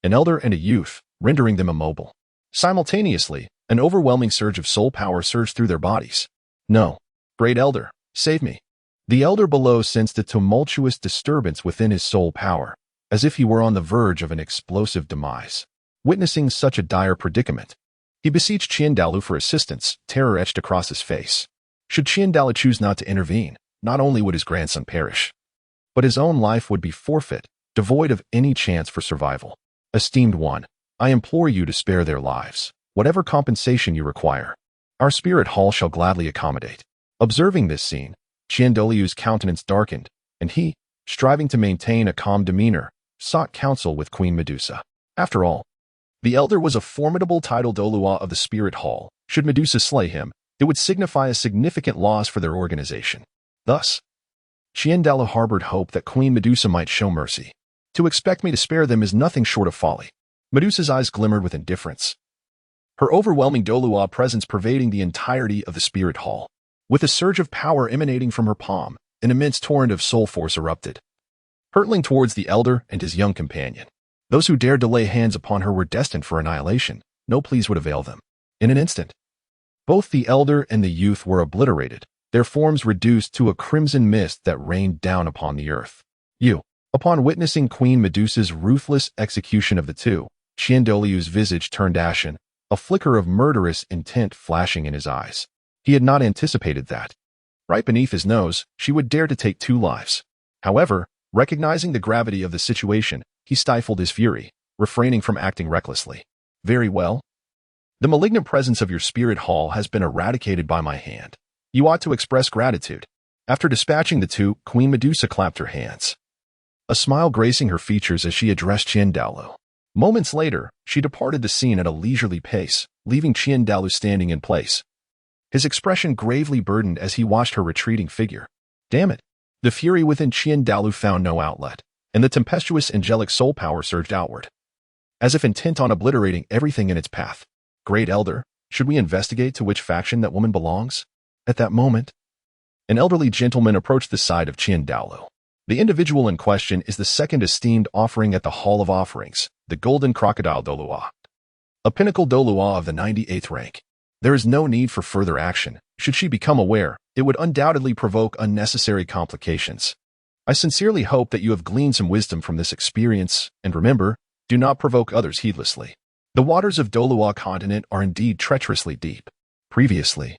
an elder and a youth, rendering them immobile. Simultaneously, an overwhelming surge of soul power surged through their bodies. No, great elder, save me. The elder below sensed a tumultuous disturbance within his soul power, as if he were on the verge of an explosive demise. Witnessing such a dire predicament, he beseeched Douluo for assistance, terror etched across his face. Should Douluo choose not to intervene, not only would his grandson perish, but his own life would be forfeit, devoid of any chance for survival. Esteemed one, I implore you to spare their lives, whatever compensation you require. Our spirit hall shall gladly accommodate. Observing this scene, Douluo's countenance darkened, and he, striving to maintain a calm demeanor, sought counsel with Queen Medusa. After all, the elder was a formidable title Douluo of the spirit hall. Should Medusa slay him, it would signify a significant loss for their organization. Thus, Douluo harbored hope that Queen Medusa might show mercy. To expect me to spare them is nothing short of folly. Medusa's eyes glimmered with indifference, her overwhelming Douluo presence pervading the entirety of the spirit hall. With a surge of power emanating from her palm, an immense torrent of soul force erupted, hurtling towards the elder and his young companion. Those who dared to lay hands upon her were destined for annihilation. No pleas would avail them. In an instant, both the elder and the youth were obliterated, their forms reduced to a crimson mist that rained down upon the earth. Upon witnessing Queen Medusa's ruthless execution of the two, Douluo's visage turned ashen, a flicker of murderous intent flashing in his eyes. He had not anticipated that, right beneath his nose, she would dare to take two lives. However, recognizing the gravity of the situation, he stifled his fury, refraining from acting recklessly. Very well. The malignant presence of your spirit hall has been eradicated by my hand. You ought to express gratitude. After dispatching the two, Queen Medusa clapped her hands, a smile gracing her features as she addressed Douluo. Moments later, she departed the scene at a leisurely pace, leaving Douluo standing in place, his expression gravely burdened as he watched her retreating figure. Damn it! The fury within Douluo found no outlet, and the tempestuous angelic soul power surged outward, as if intent on obliterating everything in its path. Great Elder, should we investigate to which faction that woman belongs? At that moment, an elderly gentleman approached the side of Douluo. The individual in question is the second esteemed offering at the Hall of Offerings, the Golden Crocodile Douluo, a pinnacle Douluo of the 98th rank. There is no need for further action. Should she become aware, it would undoubtedly provoke unnecessary complications. I sincerely hope that you have gleaned some wisdom from this experience, and remember, do not provoke others heedlessly. The waters of Douluo Continent are indeed treacherously deep. Previously,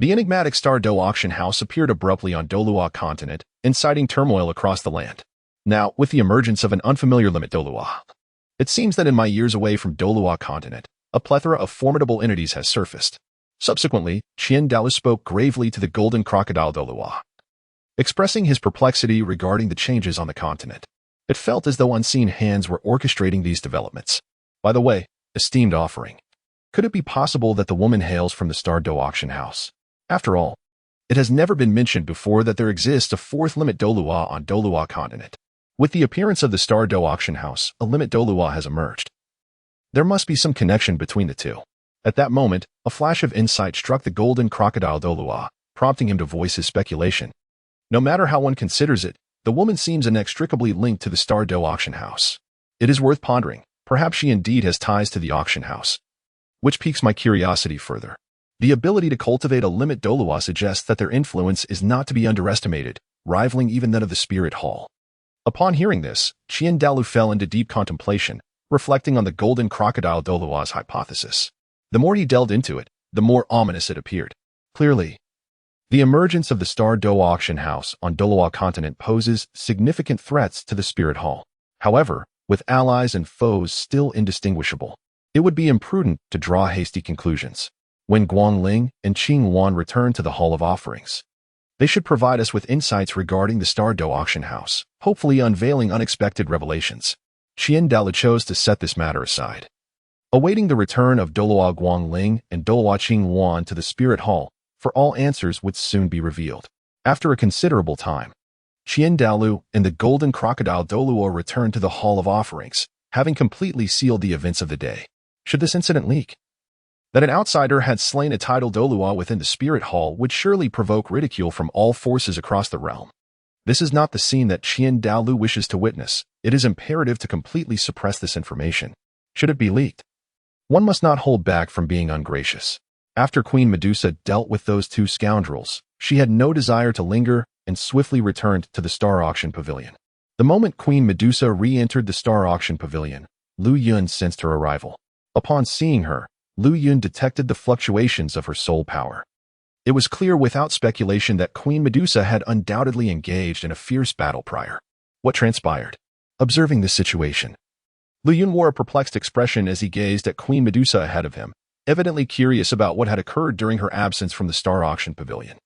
the enigmatic Star Dou Auction House appeared abruptly on Douluo Continent, inciting turmoil across the land. Now, with the emergence of an unfamiliar limit Douluo, it seems that in my years away from Douluo Continent, a plethora of formidable entities has surfaced. Subsequently, Douluo spoke gravely to the Golden Crocodile Douluo, expressing his perplexity regarding the changes on the continent. It felt as though unseen hands were orchestrating these developments. By the way, esteemed offering, could it be possible that the woman hails from the Star Dou Auction House? After all, it has never been mentioned before that there exists a fourth limit Douluo on Douluo Continent. With the appearance of the Star Dou Auction House, a limit Douluo has emerged. There must be some connection between the two. At that moment, a flash of insight struck the Golden Crocodile Douluo, prompting him to voice his speculation. No matter how one considers it, the woman seems inextricably linked to the Star Dou Auction House. It is worth pondering. Perhaps she indeed has ties to the auction house, which piques my curiosity further. The ability to cultivate a limit Douluo suggests that their influence is not to be underestimated, rivaling even that of the Spirit Hall. Upon hearing this, Douluo fell into deep contemplation, reflecting on the Golden Crocodile Douluo's hypothesis. The more he delved into it, the more ominous it appeared. Clearly, the emergence of the Star Dou Auction House on Douluo Continent poses significant threats to the Spirit Hall. However, with allies and foes still indistinguishable, it would be imprudent to draw hasty conclusions. When Guangling and Qingwan return to the Hall of Offerings, they should provide us with insights regarding the Star Dou Auction House, hopefully unveiling unexpected revelations. Douluo chose to set this matter aside, awaiting the return of Douluo Guangling and Douluo Qingwan to the Spirit Hall, for all answers would soon be revealed. After a considerable time, Douluo and the Golden Crocodile Douluo returned to the Hall of Offerings, having completely sealed the events of the day. Should this incident leak, that an outsider had slain a title Douluo within the Spirit Hall would surely provoke ridicule from all forces across the realm. This is not the scene that Douluo wishes to witness. It is imperative to completely suppress this information. Should it be leaked, one must not hold back from being ungracious. After Queen Medusa dealt with those two scoundrels, she had no desire to linger and swiftly returned to the Star Auction Pavilion. The moment Queen Medusa re-entered the Star Auction Pavilion, Lu Yun sensed her arrival. Upon seeing her, Lu Yun detected the fluctuations of her soul power. It was clear without speculation that Queen Medusa had undoubtedly engaged in a fierce battle prior. What transpired? Observing this situation, Lu Yun wore a perplexed expression as he gazed at Queen Medusa ahead of him, evidently curious about what had occurred during her absence from the Star Auction Pavilion.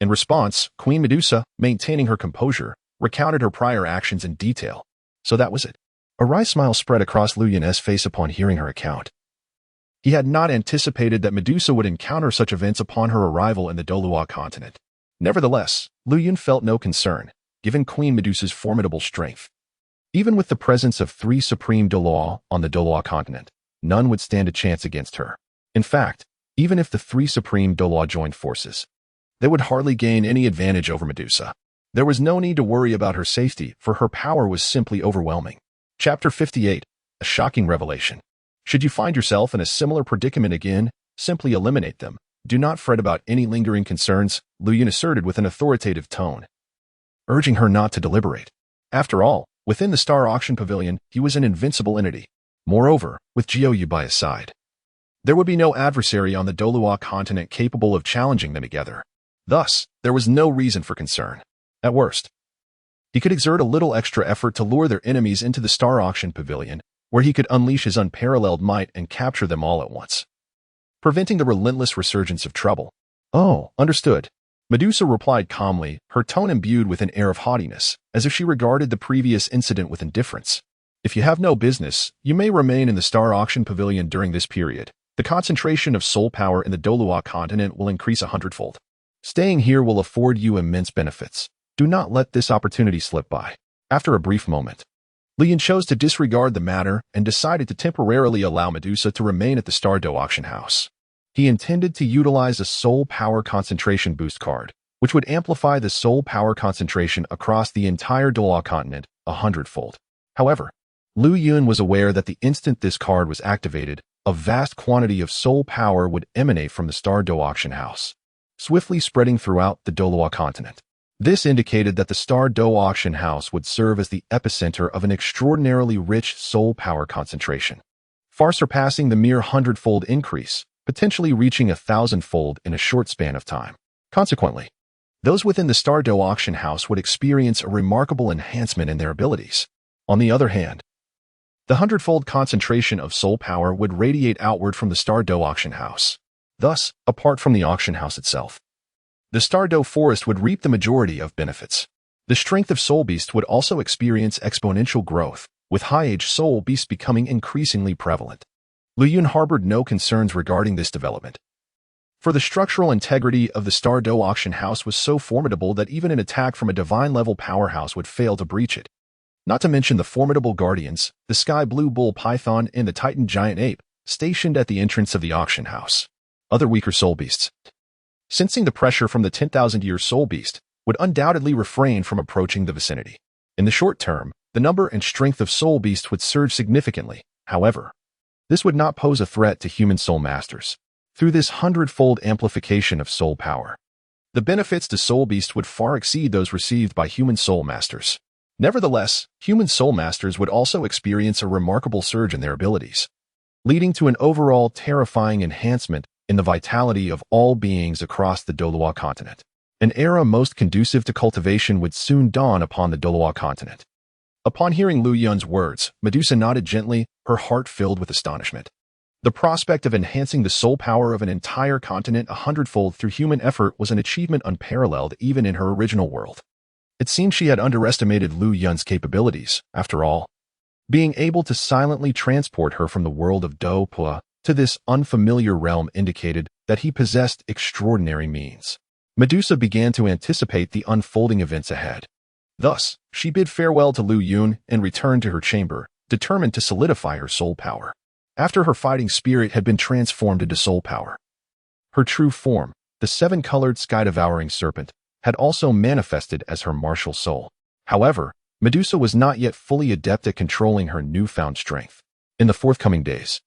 In response, Queen Medusa, maintaining her composure, recounted her prior actions in detail. So that was it. A wry smile spread across Lu Yun's face upon hearing her account. He had not anticipated that Medusa would encounter such events upon her arrival in the Douluo Continent. Nevertheless, Lu Yun felt no concern, given Queen Medusa's formidable strength. Even with the presence of 3 supreme Douluo on the Douluo Continent, none would stand a chance against her. In fact, even if the 3 supreme Douluo joined forces, they would hardly gain any advantage over Medusa. There was no need to worry about her safety, for her power was simply overwhelming. Chapter 58. A shocking revelation. Should you find yourself in a similar predicament again, simply eliminate them. Do not fret about any lingering concerns, Lu Yun asserted with an authoritative tone, urging her not to deliberate. After all, within the Star Auction Pavilion, he was an invincible entity. Moreover, with Jiu by his side, there would be no adversary on the Douluo Continent capable of challenging them together. Thus, there was no reason for concern. At worst, he could exert a little extra effort to lure their enemies into the Star Auction Pavilion, where he could unleash his unparalleled might and capture them all at once, preventing the relentless resurgence of trouble. Oh, understood. Medusa replied calmly, her tone imbued with an air of haughtiness, as if she regarded the previous incident with indifference. If you have no business, you may remain in the Star Auction Pavilion during this period. The concentration of soul power in the Douluo Continent will increase 100-fold. Staying here will afford you immense benefits. Do not let this opportunity slip by. After a brief moment, Lu Yun chose to disregard the matter and decided to temporarily allow Medusa to remain at the Star Dou Auction House. He intended to utilize a soul power concentration boost card, which would amplify the soul power concentration across the entire Douluo Continent 100-fold. However, Lu Yun was aware that the instant this card was activated, a vast quantity of soul power would emanate from the Star Dou Auction House, swiftly spreading throughout the Douluo Continent. This indicated that the Star Dou Auction House would serve as the epicenter of an extraordinarily rich soul power concentration, far surpassing the mere 100-fold increase, potentially reaching 1,000-fold in a short span of time. Consequently, those within the Star Dou Auction House would experience a remarkable enhancement in their abilities. On the other hand, the 100-fold concentration of soul power would radiate outward from the Star Dou Auction House. Thus, apart from the auction house itself, the Star Dou Forest would reap the majority of benefits. The strength of soul beasts would also experience exponential growth, with high-age soul beasts becoming increasingly prevalent. Lu Yun harbored no concerns regarding this development, for the structural integrity of the Star Dou Auction House was so formidable that even an attack from a divine-level powerhouse would fail to breach it. Not to mention the formidable guardians, the Sky Blue Bull Python and the Titan Giant Ape, stationed at the entrance of the auction house. Other weaker soul beasts, sensing the pressure from the 10,000-year soul beast, would undoubtedly refrain from approaching the vicinity. In the short term, the number and strength of soul beasts would surge significantly. However, this would not pose a threat to human soul masters. Through this 100-fold amplification of soul power, the benefits to soul beasts would far exceed those received by human soul masters. Nevertheless, human soul masters would also experience a remarkable surge in their abilities, leading to an overall terrifying enhancement in the vitality of all beings across the Douluo Continent. An era most conducive to cultivation would soon dawn upon the Douluo Continent. Upon hearing Lu Yun's words, Medusa nodded gently, her heart filled with astonishment. The prospect of enhancing the soul power of an entire continent 100-fold through human effort was an achievement unparalleled even in her original world. It seemed she had underestimated Lu Yun's capabilities. After all, being able to silently transport her from the world of Douluo to this unfamiliar realm indicated that he possessed extraordinary means. Medusa began to anticipate the unfolding events ahead. Thus, she bid farewell to Lu Yun and returned to her chamber, determined to solidify her soul power. After her fighting spirit had been transformed into soul power, her true form, the 7-colored sky-devouring serpent, had also manifested as her martial soul. However, Medusa was not yet fully adept at controlling her newfound strength. In the forthcoming days,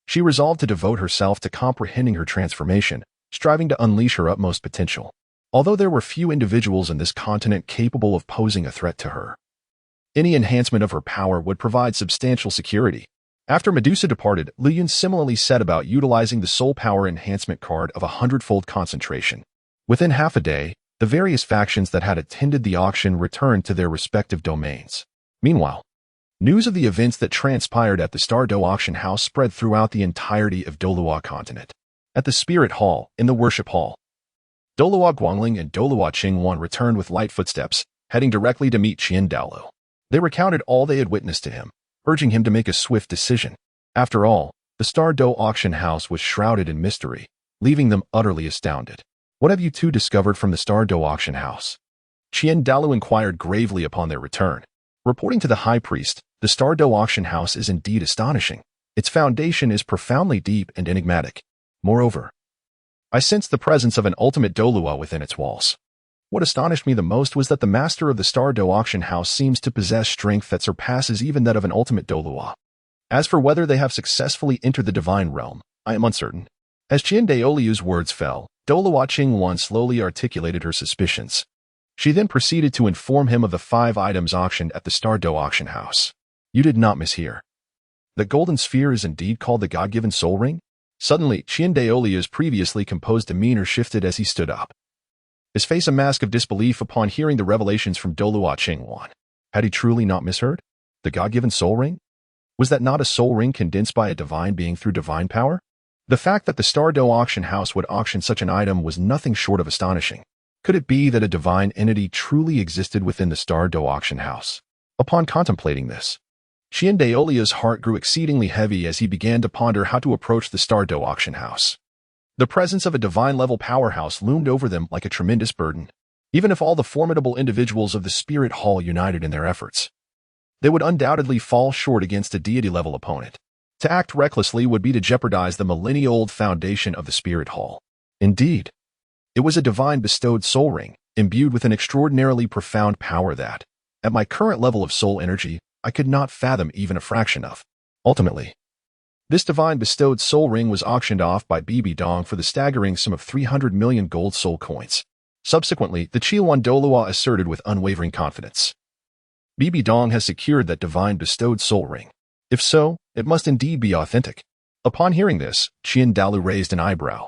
she resolved to devote herself to comprehending her transformation, striving to unleash her utmost potential. Although there were few individuals in this continent capable of posing a threat to her, any enhancement of her power would provide substantial security. After Medusa departed, Lu Yun similarly set about utilizing the soul power enhancement card of 100-fold concentration. Within half a day, the various factions that had attended the auction returned to their respective domains. Meanwhile, news of the events that transpired at the Star Dou Auction House spread throughout the entirety of Douluo Continent. At the Spirit Hall, in the Worship Hall, Douluo Guangling and Douluo Qingwan returned with light footsteps, heading directly to meet Qian Daolu. They recounted all they had witnessed to him, urging him to make a swift decision. After all, the Star Dou Auction House was shrouded in mystery, leaving them utterly astounded. What have you two discovered from the Star Dou Auction House? Qian Daolu inquired gravely upon their return. Reporting to the high priest, the Star Dou Auction House is indeed astonishing. Its foundation is profoundly deep and enigmatic. Moreover, I sensed the presence of an ultimate Douluo within its walls. What astonished me the most was that the master of the Star Dou Auction House seems to possess strength that surpasses even that of an ultimate Douluo. As for whether they have successfully entered the divine realm, I am uncertain. As Qian Daoliu's words fell, Douluo Qingwan slowly articulated her suspicions. She then proceeded to inform him of the 5 items auctioned at the Star Dou Auction House. You did not mishear. The golden sphere is indeed called the God-given soul ring? Suddenly, Qian Daoliu's previously composed demeanor shifted as he stood up, his face a mask of disbelief upon hearing the revelations from Douluo Qingwan. Had he truly not misheard? The God-given soul ring? Was that not a soul ring condensed by a divine being through divine power? The fact that the Star Dou Auction House would auction such an item was nothing short of astonishing. Could it be that a divine entity truly existed within the Star Dou Auction House? Upon contemplating this, Qian Daoliu's heart grew exceedingly heavy as he began to ponder how to approach the Star Dou Auction House. The presence of a divine-level powerhouse loomed over them like a tremendous burden. Even if all the formidable individuals of the Spirit Hall united in their efforts, they would undoubtedly fall short against a deity-level opponent. To act recklessly would be to jeopardize the millennia-old foundation of the Spirit Hall. Indeed, it was a divine-bestowed soul ring, imbued with an extraordinarily profound power that, at my current level of soul energy, I could not fathom even a fraction of. Ultimately, this divine-bestowed soul ring was auctioned off by Bibi Dong for the staggering sum of 300 million gold soul coins. Subsequently, the Qiwan Douluo asserted with unwavering confidence. Bibi Dong has secured that divine-bestowed soul ring. If so, it must indeed be authentic. Upon hearing this, Qian Dalu raised an eyebrow.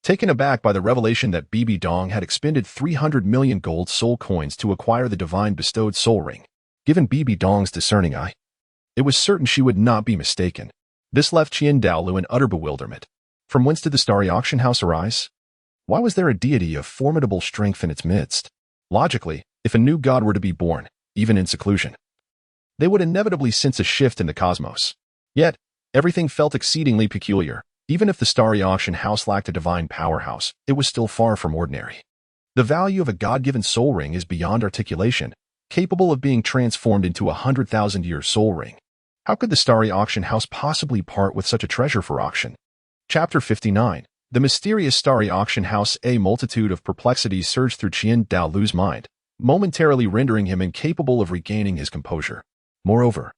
Taken aback by the revelation that Bibi Dong had expended 300 million gold soul coins to acquire the divine-bestowed soul ring, given Bibi Dong's discerning eye, it was certain she would not be mistaken. This left Qian Daolu in utter bewilderment. From whence did the Starry Auction House arise? Why was there a deity of formidable strength in its midst? Logically, if a new god were to be born, even in seclusion, they would inevitably sense a shift in the cosmos. Yet, everything felt exceedingly peculiar. Even if the Starry Auction House lacked a divine powerhouse, it was still far from ordinary. The value of a god-given soul ring is beyond articulation, capable of being transformed into a 100,000-year soul ring. How could the Starry Auction House possibly part with such a treasure for auction? Chapter 59. The mysterious Starry Auction House. A multitude of perplexities surged through Qian Daolu's mind, momentarily rendering him incapable of regaining his composure. Moreover,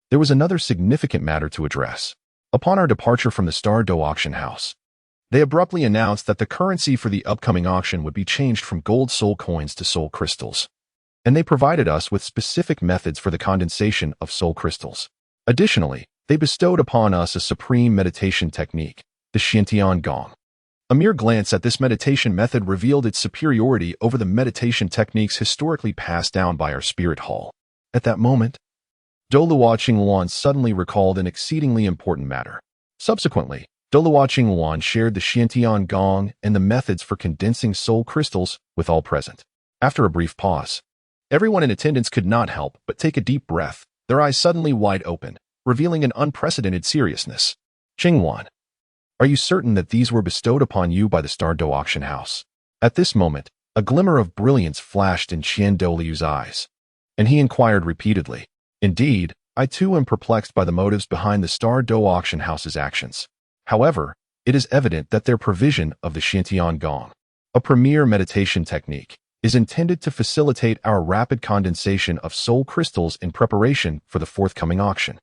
there was another significant matter to address. Upon our departure from the Star Dou Auction House, they abruptly announced that the currency for the upcoming auction would be changed from gold soul coins to soul crystals, and they provided us with specific methods for the condensation of soul crystals. Additionally, they bestowed upon us a supreme meditation technique, the Xiantian Gong. A mere glance at this meditation method revealed its superiority over the meditation techniques historically passed down by our Spirit Hall. At that moment, Douluo Qingwan suddenly recalled an exceedingly important matter. Subsequently, Douluo Qingwan shared the Xiantian Gong and the methods for condensing soul crystals with all present. After a brief pause, everyone in attendance could not help but take a deep breath, their eyes suddenly wide open, revealing an unprecedented seriousness. Qingwan, are you certain that these were bestowed upon you by the Star Dou Auction House? At this moment, a glimmer of brilliance flashed in Qian Daoliu's eyes, and he inquired repeatedly. Indeed, I too am perplexed by the motives behind the Star Dou Auction House's actions. However, it is evident that their provision of the Xiantian Gong, a premier meditation technique, is intended to facilitate our rapid condensation of soul crystals in preparation for the forthcoming auction.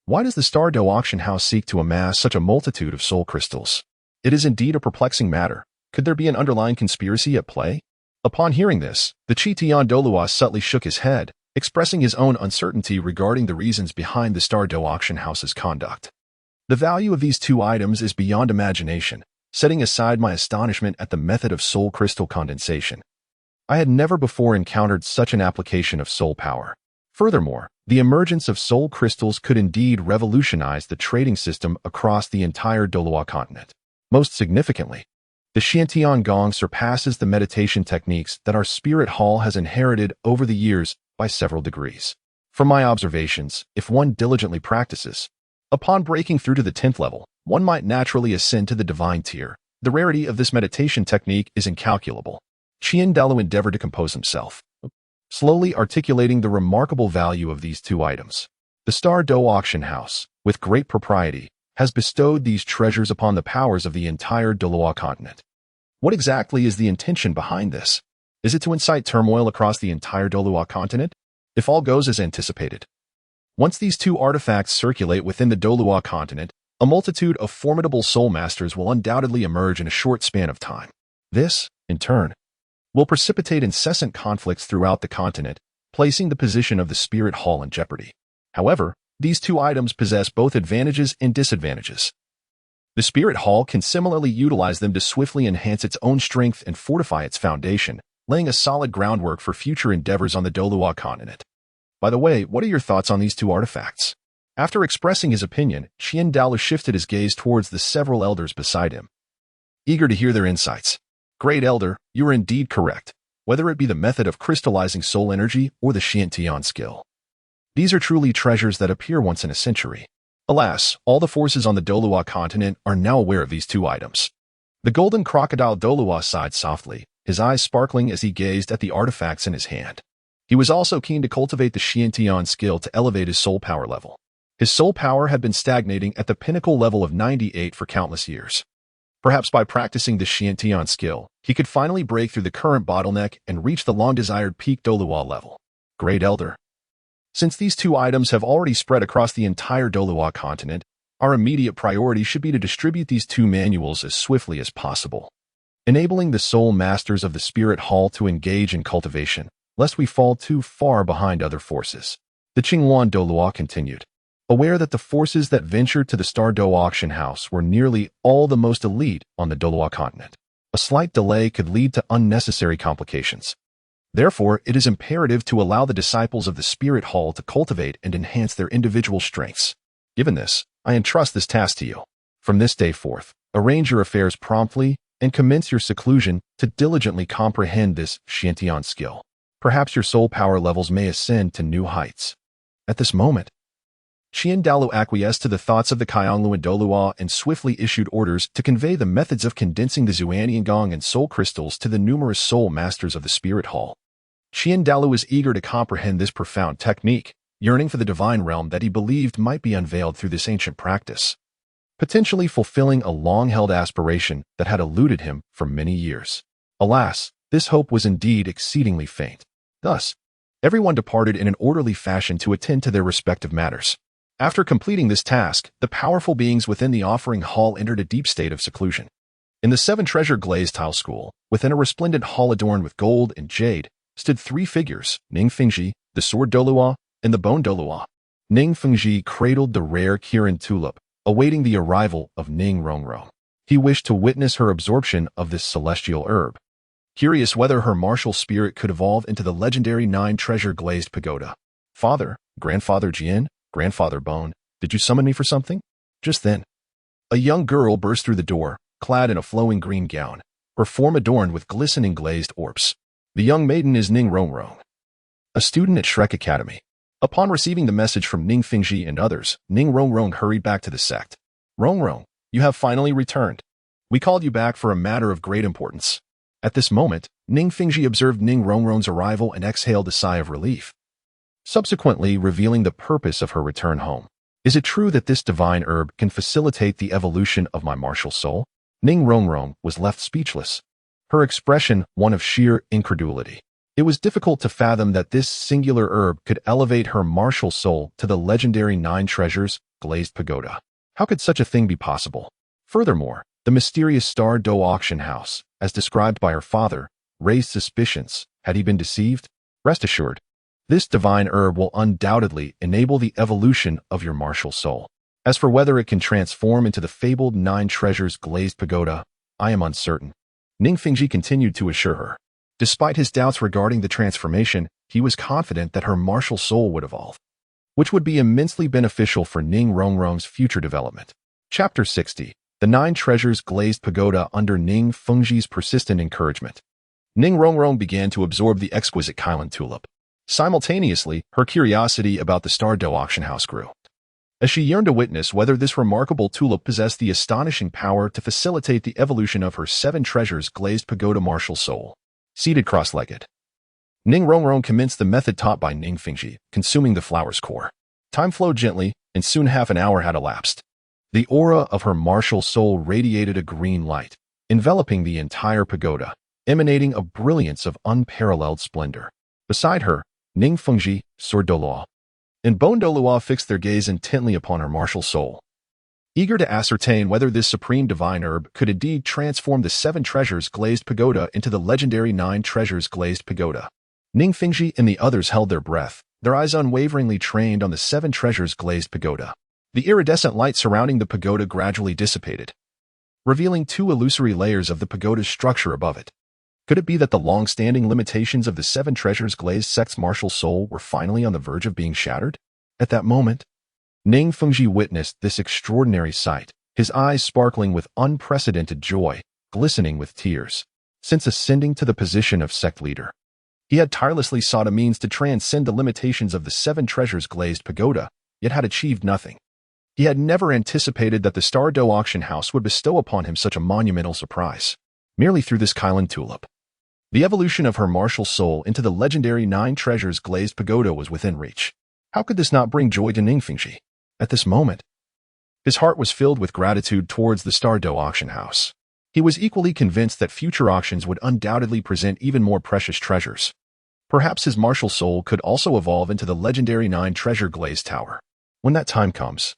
Why does the Star Dou Auction House seek to amass such a multitude of soul crystals? It is indeed a perplexing matter. Could there be an underlying conspiracy at play? Upon hearing this, the Qian Douluo subtly shook his head, expressing his own uncertainty regarding the reasons behind the Star Dou Auction House's conduct. The value of these 2 items is beyond imagination, setting aside my astonishment at the method of soul crystal condensation. I had never before encountered such an application of soul power. Furthermore, the emergence of soul crystals could indeed revolutionize the trading system across the entire Douluo Continent. Most significantly, the Xiantian Gong surpasses the meditation techniques that our Spirit Hall has inherited over the years by several degrees. From my observations, if one diligently practices, upon breaking through to the 10th level, one might naturally ascend to the divine tier. The rarity of this meditation technique is incalculable. Qian Dalu endeavored to compose himself. slowly articulating the remarkable value of these two items. The Star Dou Auction House, with great propriety, has bestowed these treasures upon the powers of the entire Douluo Continent. What exactly is the intention behind this? Is it to incite turmoil across the entire Douluo Continent? If all goes as anticipated. Once these two artifacts circulate within the Douluo Continent, a multitude of formidable soul masters will undoubtedly emerge in a short span of time. This, in turn, will precipitate incessant conflicts throughout the continent, placing the position of the Spirit Hall in jeopardy. However, these two items possess both advantages and disadvantages. The Spirit Hall can similarly utilize them to swiftly enhance its own strength and fortify its foundation, laying a solid groundwork for future endeavors on the Douluo Continent. By the way, what are your thoughts on these two artifacts? After expressing his opinion, Douluo shifted his gaze towards the several elders beside him, eager to hear their insights. Great Elder, you are indeed correct, whether it be the method of crystallizing soul energy or the Xiantian skill. These are truly treasures that appear once in a century. Alas, all the forces on the Douluo Continent are now aware of these two items. The golden crocodile Douluo sighed softly, his eyes sparkling as he gazed at the artifacts in his hand. He was also keen to cultivate the Xiantian skill to elevate his soul power level. His soul power had been stagnating at the pinnacle level of 98 for countless years. Perhaps by practicing the Xiantian skill, he could finally break through the current bottleneck and reach the long-desired peak Douluo level. Great Elder. Since these two items have already spread across the entire Douluo Continent, our immediate priority should be to distribute these two manuals as swiftly as possible, enabling the soul masters of the Spirit Hall to engage in cultivation, lest we fall too far behind other forces. The Qinghuan Douluo continued, aware that the forces that ventured to the Star Dou Auction House were nearly all the most elite on the Douluo Continent. A slight delay could lead to unnecessary complications. Therefore, it is imperative to allow the disciples of the Spirit Hall to cultivate and enhance their individual strengths. Given this, I entrust this task to you. From this day forth, arrange your affairs promptly and commence your seclusion to diligently comprehend this Xiantian skill. Perhaps your soul power levels may ascend to new heights. At this moment, Douluo acquiesced to the thoughts of the Qianglun Douluo and swiftly issued orders to convey the methods of condensing the Zuaniangong and soul crystals to the numerous soul masters of the Spirit Hall. Douluo was eager to comprehend this profound technique, yearning for the divine realm that he believed might be unveiled through this ancient practice, potentially fulfilling a long-held aspiration that had eluded him for many years. Alas, this hope was indeed exceedingly faint. Thus, everyone departed in an orderly fashion to attend to their respective matters. After completing this task, the powerful beings within the offering hall entered a deep state of seclusion. In the 7-treasure glazed tile school, within a resplendent hall adorned with gold and jade, stood 3 figures, Ning Fengji, the sword Douluo, and the bone Douluo. Ning Fengji cradled the rare Kirin tulip, awaiting the arrival of Ning Rongrong. He wished to witness her absorption of this celestial herb, curious whether her martial spirit could evolve into the legendary 9-treasure glazed pagoda. Father, Grandfather Jian, Grandfather Bone, did you summon me for something? Just then, a young girl burst through the door, clad in a flowing green gown, her form adorned with glistening glazed orbs. The young maiden is Ning Rongrong, a student at Shrek Academy. Upon receiving the message from Ning Fengji and others, Ning Rongrong hurried back to the sect. Rongrong, you have finally returned. We called you back for a matter of great importance. At this moment, Ning Fengji observed Ning Rongrong's arrival and exhaled a sigh of relief, subsequently revealing the purpose of her return home. Is it true that this divine herb can facilitate the evolution of my martial soul? Ning Rongrong was left speechless, her expression one of sheer incredulity. It was difficult to fathom that this singular herb could elevate her martial soul to the legendary 9 treasures glazed pagoda. How could such a thing be possible? Furthermore, the mysterious Star Dou Auction House, as described by her father, raised suspicions. Had he been deceived? Rest assured, this divine herb will undoubtedly enable the evolution of your martial soul. As for whether it can transform into the fabled 9 treasures glazed pagoda, I am uncertain. Ning Fengji continued to assure her. Despite his doubts regarding the transformation, he was confident that her martial soul would evolve, which would be immensely beneficial for Ning Rongrong's future development. Chapter 60. The 9 treasures glazed pagoda under Ning Fengji's persistent encouragement. Ning Rongrong began to absorb the exquisite Kirin tulip. Simultaneously, her curiosity about the Star Dou Auction House grew, as she yearned to witness whether this remarkable tulip possessed the astonishing power to facilitate the evolution of her 7 treasures glazed pagoda martial soul. Seated cross-legged, Ning Rongrong commenced the method taught by Ning Fingji, consuming the flower's core. Time flowed gently, and soon half an hour had elapsed. The aura of her martial soul radiated a green light, enveloping the entire pagoda, emanating a brilliance of unparalleled splendor. Beside her, Ning Fengji, Star Dou and Douluo fixed their gaze intently upon her martial soul, eager to ascertain whether this supreme divine herb could indeed transform the 7 treasures glazed pagoda into the legendary 9 treasures glazed pagoda. Ning Fengji and the others held their breath, their eyes unwaveringly trained on the 7 treasures glazed pagoda. The iridescent light surrounding the pagoda gradually dissipated, revealing 2 illusory layers of the pagoda's structure above it. Could it be that the long-standing limitations of the 7 treasures glazed sect's martial soul were finally on the verge of being shattered? At that moment, Ning Fengji witnessed this extraordinary sight, his eyes sparkling with unprecedented joy, glistening with tears. Since ascending to the position of sect leader, he had tirelessly sought a means to transcend the limitations of the 7 treasures glazed pagoda, yet had achieved nothing. He had never anticipated that the Star Dou Auction House would bestow upon him such a monumental surprise. Merely through this Kylan tulip, the evolution of her martial soul into the legendary 9 treasures glazed pagoda was within reach. How could this not bring joy to Ning Fengji? At this moment, his heart was filled with gratitude towards the Star Dou Auction House. He was equally convinced that future auctions would undoubtedly present even more precious treasures. Perhaps his martial soul could also evolve into the legendary 9 treasure glazed tower. When that time comes,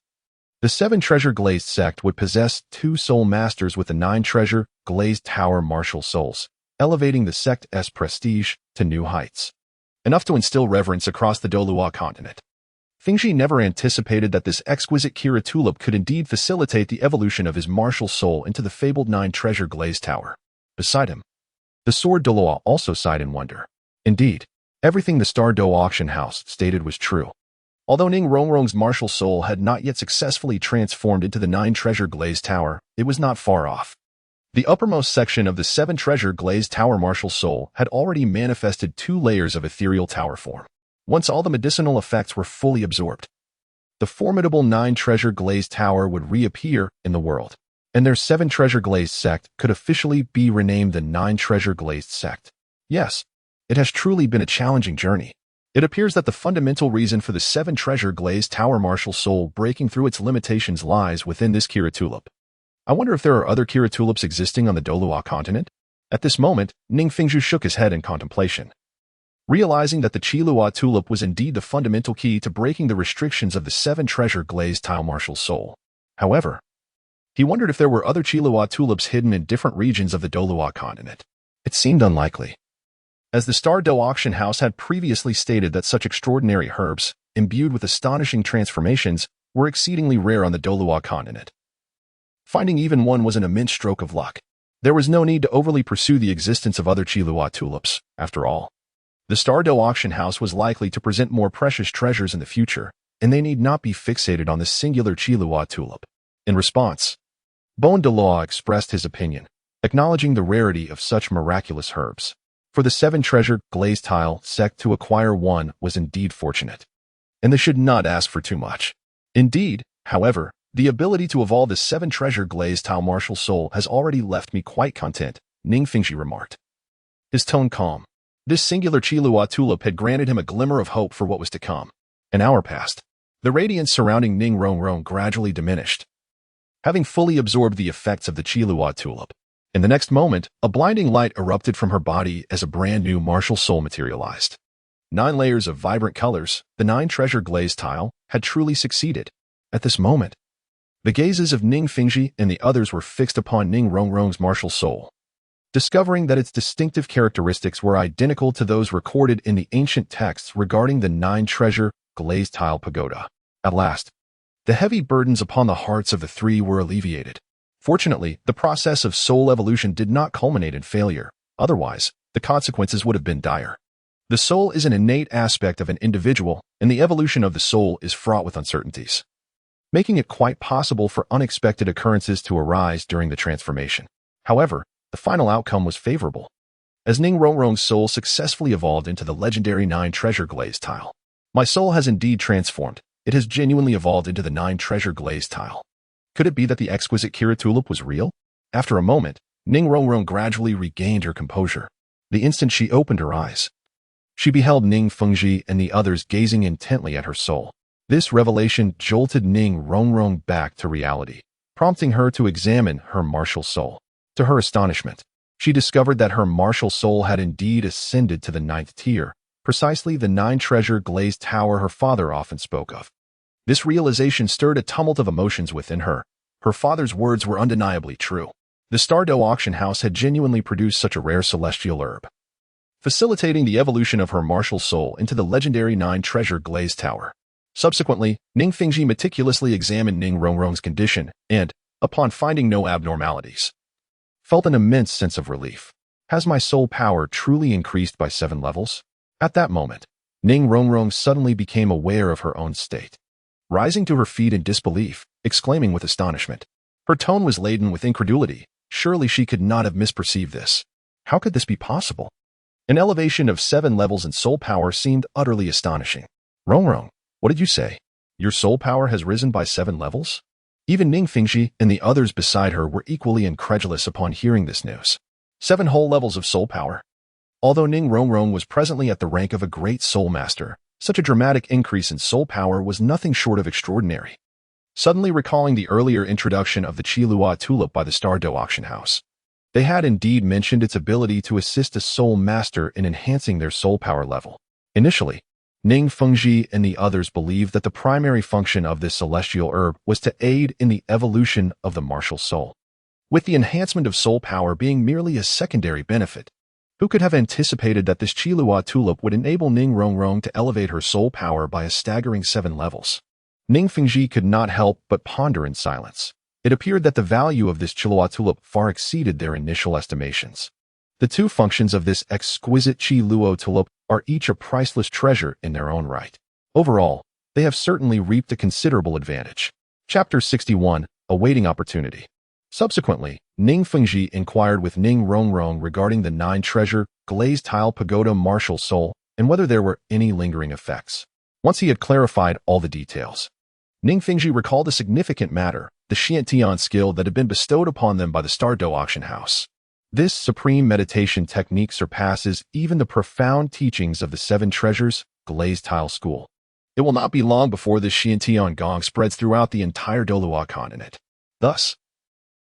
the 7 treasure glazed sect would possess 2 soul masters with the 9 treasure glazed tower martial souls, elevating the sect's prestige to new heights, enough to instill reverence across the Douluo Continent. Fengji never anticipated that this exquisite Kira tulip could indeed facilitate the evolution of his martial soul into the fabled 9 treasure glazed tower. Beside him, the sword Douluo also sighed in wonder. Indeed, everything the Star Dou Auction House stated was true. Although Ning Rongrong's martial soul had not yet successfully transformed into the 9 treasure glazed tower, it was not far off. The uppermost section of the 7 treasure glazed tower martial soul had already manifested 2 layers of ethereal tower form. Once all the medicinal effects were fully absorbed, the formidable 9 treasure glazed tower would reappear in the world, and their 7 treasure glazed sect could officially be renamed the 9 treasure glazed sect. Yes, it has truly been a challenging journey. It appears that the fundamental reason for the 7 treasure glazed tower martial soul breaking through its limitations lies within this Kira tulip. I wonder if there are other Kira tulips existing on the Douluo Continent? At this moment, Ning Fengju shook his head in contemplation, realizing that the Qilua tulip was indeed the fundamental key to breaking the restrictions of the 7 treasure glazed tile martial soul. However, he wondered if there were other Qilua tulips hidden in different regions of the Douluo Continent. It seemed unlikely, as the Star Dou Auction House had previously stated that such extraordinary herbs, imbued with astonishing transformations, were exceedingly rare on the Douluo Continent. Finding even one was an immense stroke of luck. There was no need to overly pursue the existence of other Qilua tulips, after all. The Star Dou Auction House was likely to present more precious treasures in the future, and they need not be fixated on the singular Qilua tulip. In response, Douluo expressed his opinion, acknowledging the rarity of such miraculous herbs. For the 7 treasure glazed tile sect to acquire one was indeed fortunate, and they should not ask for too much. Indeed, however, the ability to evolve the 7 treasure glazed tile martial soul has already left me quite content, Ning Fengji remarked, his tone calm. This singular Qilua tulip had granted him a glimmer of hope for what was to come. An hour passed. The radiance surrounding Ning Rongrong gradually diminished, having fully absorbed the effects of the Qilua tulip. In the next moment, a blinding light erupted from her body as a brand new martial soul materialized. 9 layers of vibrant colors, the 9 treasure glazed tile, had truly succeeded. At this moment, the gazes of Ning Fengji and the others were fixed upon Ning Rongrong's martial soul, discovering that its distinctive characteristics were identical to those recorded in the ancient texts regarding the 9 treasure glazed tile pagoda. At last, the heavy burdens upon the hearts of the 3 were alleviated. Fortunately, the process of soul evolution did not culminate in failure. Otherwise, the consequences would have been dire. The soul is an innate aspect of an individual, and the evolution of the soul is fraught with uncertainties, making it quite possible for unexpected occurrences to arise during the transformation. However, the final outcome was favorable, as Ning Rongrong's soul successfully evolved into the legendary 9 treasure glazed tile. My soul has indeed transformed. It has genuinely evolved into the 9 treasure glazed tile. Could it be that the exquisite Kira tulip was real? After a moment, Ning Rongrong gradually regained her composure. The instant she opened her eyes, She beheld Ning Fengji and the others gazing intently at her soul. This revelation jolted Ning Rongrong back to reality, prompting her to examine her martial soul. To her astonishment, she discovered that her martial soul had indeed ascended to the 9th tier, precisely the 9-treasure glazed tower her father often spoke of. This realization stirred a tumult of emotions within her. Her father's words were undeniably true. The Star Dou Auction House had genuinely produced such a rare celestial herb, facilitating the evolution of her martial soul into the legendary 9-treasure glazed tower. Subsequently, Ning Fengji meticulously examined Ning Rongrong's condition and, upon finding no abnormalities, felt an immense sense of relief. Has my soul power truly increased by 7 levels? At that moment, Ning Rongrong suddenly became aware of her own state. Rising to her feet in disbelief, exclaiming with astonishment. Her tone was laden with incredulity. Surely she could not have misperceived this. How could this be possible? An elevation of 7 levels in soul power seemed utterly astonishing. Rongrong, what did you say? Your soul power has risen by 7 levels? Even Ning Fengji and the others beside her were equally incredulous upon hearing this news. 7 whole levels of soul power. Although Ning Rongrong was presently at the rank of a great soul master, such a dramatic increase in soul power was nothing short of extraordinary. Suddenly recalling the earlier introduction of the Qilua tulip by the Star Dou Auction House, they had indeed mentioned its ability to assist a soul master in enhancing their soul power level. Initially, Ning Fengji and the others believed that the primary function of this celestial herb was to aid in the evolution of the martial soul, with the enhancement of soul power being merely a secondary benefit. Who could have anticipated that this Qilua tulip would enable Ning Rongrong to elevate her soul power by a staggering 7 levels? Ning Fengji could not help but ponder in silence. It appeared that the value of this Qilua tulip far exceeded their initial estimations. The 2 functions of this exquisite Qilua tulip are each a priceless treasure in their own right. Overall, they have certainly reaped a considerable advantage. Chapter 61, Awaiting Opportunity. Subsequently, Ning Fengji inquired with Ning Rongrong regarding the 9-treasure glazed tile pagoda martial soul and whether there were any lingering effects. Once he had clarified all the details, Ning Fengji recalled a significant matter, the Xiantian skill that had been bestowed upon them by the Star Dou Auction House. This supreme meditation technique surpasses even the profound teachings of the 7 treasures glazed tile school. It will not be long before this Xiantian gong spreads throughout the entire Douluo Continent. Thus,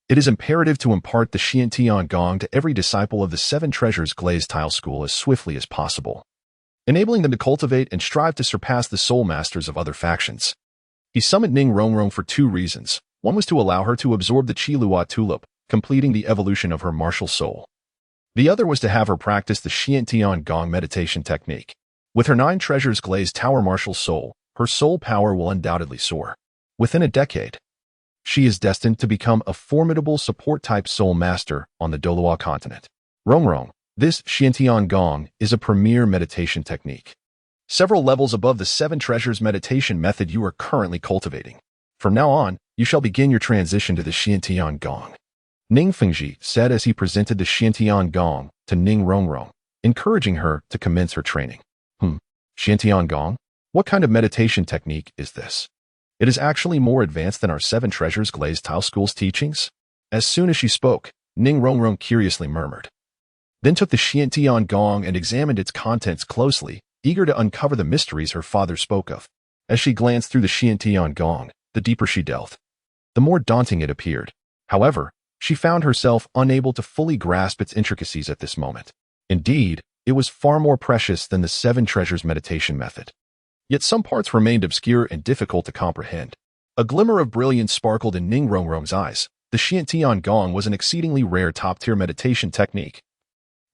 it is imperative to impart the Xiantian gong to every disciple of the 7 treasures glazed tile school as swiftly as possible, enabling them to cultivate and strive to surpass the soul masters of other factions. He summoned Ning Rongrong for 2 reasons. One was to allow her to absorb the Qilua tulip, completing the evolution of her martial soul. The other was to have her practice the Xiantian gong meditation technique. With her 9 treasures glazed tower martial soul, her soul power will undoubtedly soar. Within a decade, she is destined to become a formidable support-type soul master on the Douluo Continent. Rongrong, this Xiantian gong is a premier meditation technique, several levels above the 7 treasures meditation method you are currently cultivating. From now on, you shall begin your transition to the Xiantian gong, Ning Fengji said as he presented the Xiantian gong to Ning Rongrong, encouraging her to commence her training. Xiantian gong? What kind of meditation technique is this? It is actually more advanced than our 7 treasures glazed tile school's teachings? As soon as she spoke, Ning Rongrong curiously murmured, then took the Xiantian gong and examined its contents closely, eager to uncover the mysteries her father spoke of. As she glanced through the Xiantian gong, the deeper she delved, the more daunting it appeared. However, she found herself unable to fully grasp its intricacies at this moment. Indeed, it was far more precious than the 7 treasures meditation method. Yet some parts remained obscure and difficult to comprehend. A glimmer of brilliance sparkled in Ning Rongrong's eyes. The Xiantian gong was an exceedingly rare top-tier meditation technique.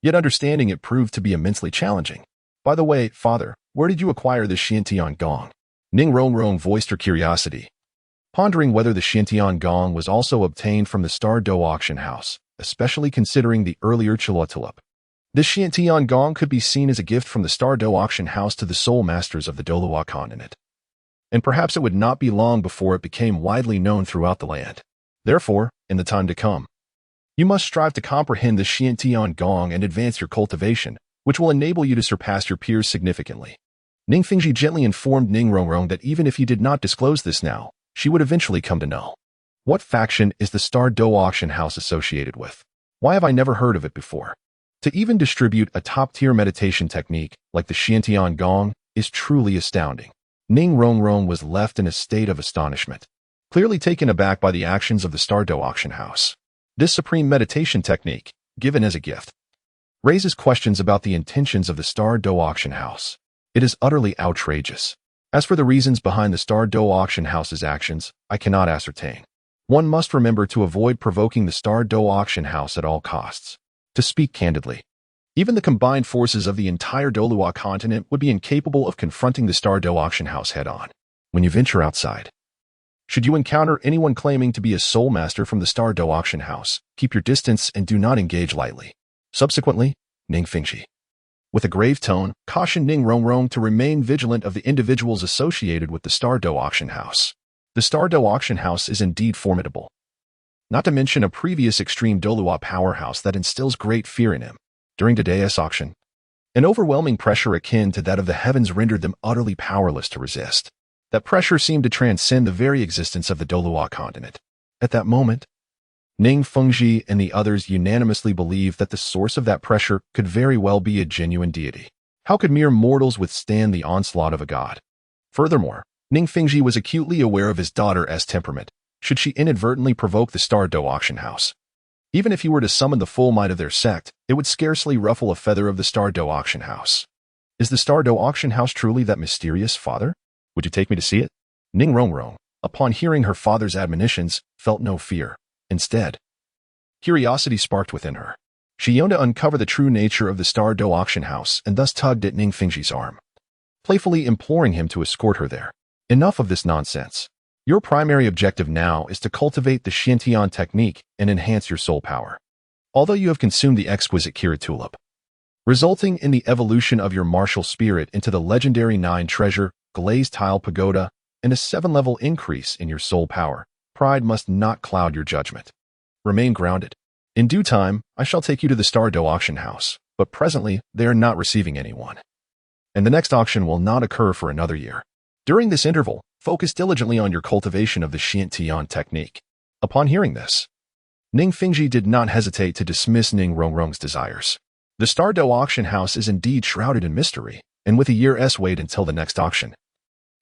Yet understanding it proved to be immensely challenging. By the way, father, where did you acquire this Xiantian gong? Ning Rongrong voiced her curiosity, pondering whether the Xiantian gong was also obtained from the Star Dou Auction House, especially considering the earlier Qilua tulip. This Xiantian gong could be seen as a gift from the Star Dou Auction House to the soul masters of the Douluo Continent, and perhaps it would not be long before it became widely known throughout the land. Therefore, in the time to come, you must strive to comprehend the Xiantian gong and advance your cultivation, which will enable you to surpass your peers significantly. Ning Fengji gently informed Ning Rongrong that even if he did not disclose this now, she would eventually come to know. What faction is the Star Dou Auction House associated with? Why have I never heard of it before? To even distribute a top-tier meditation technique like the Xiantian Gong is truly astounding. Ning Rongrong was left in a state of astonishment, clearly taken aback by the actions of the Star Dou Auction House. This supreme meditation technique, given as a gift, raises questions about the intentions of the Star Dou Auction House. It is utterly outrageous. As for the reasons behind the Star Dou Auction House's actions, I cannot ascertain. One must remember to avoid provoking the Star Dou Auction House at all costs. To speak candidly, even the combined forces of the entire Douluo Continent would be incapable of confronting the Star Dou Auction House head-on. When you venture outside, should you encounter anyone claiming to be a soul master from the Star Dou Auction House, keep your distance and do not engage lightly. Subsequently, Ning Fengji, with a grave tone, cautioned Ning Rongrong to remain vigilant of the individuals associated with the Star Dou Auction House. The Star Dou Auction House is indeed formidable, not to mention a previous extreme Douluo powerhouse that instills great fear in him. During today's auction, an overwhelming pressure akin to that of the heavens rendered them utterly powerless to resist. That pressure seemed to transcend the very existence of the Douluo Continent. At that moment, Ning Fengji and the others unanimously believed that the source of that pressure could very well be a genuine deity. How could mere mortals withstand the onslaught of a god? Furthermore, Ning Fengji was acutely aware of his daughter's temperament, should she inadvertently provoke the Star Dou Auction House. Even if he were to summon the full might of their sect, it would scarcely ruffle a feather of the Star Dou Auction House. Is the Star Dou Auction House truly that mysterious father? Would you take me to see it? Ning Rongrong, upon hearing her father's admonitions, felt no fear. Instead, curiosity sparked within her. She yearned to uncover the true nature of the Star Dou Auction House and thus tugged at Ning Fengji's arm, playfully imploring him to escort her there. Enough of this nonsense. Your primary objective now is to cultivate the Xiantian technique and enhance your soul power. Although you have consumed the exquisite Kira tulip, resulting in the evolution of your martial spirit into the legendary 9-treasure glazed tile pagoda and a 7-level increase in your soul power, pride must not cloud your judgment. Remain grounded. In due time, I shall take you to the Star Dou Auction House, but presently they are not receiving anyone, and the next auction will not occur for another year. During this interval, focus diligently on your cultivation of the Xiantian technique. Upon hearing this, Ning Fengji did not hesitate to dismiss Ning Rongrong's desires. The Star Dou Auction House is indeed shrouded in mystery, and with a year's wait until the next auction,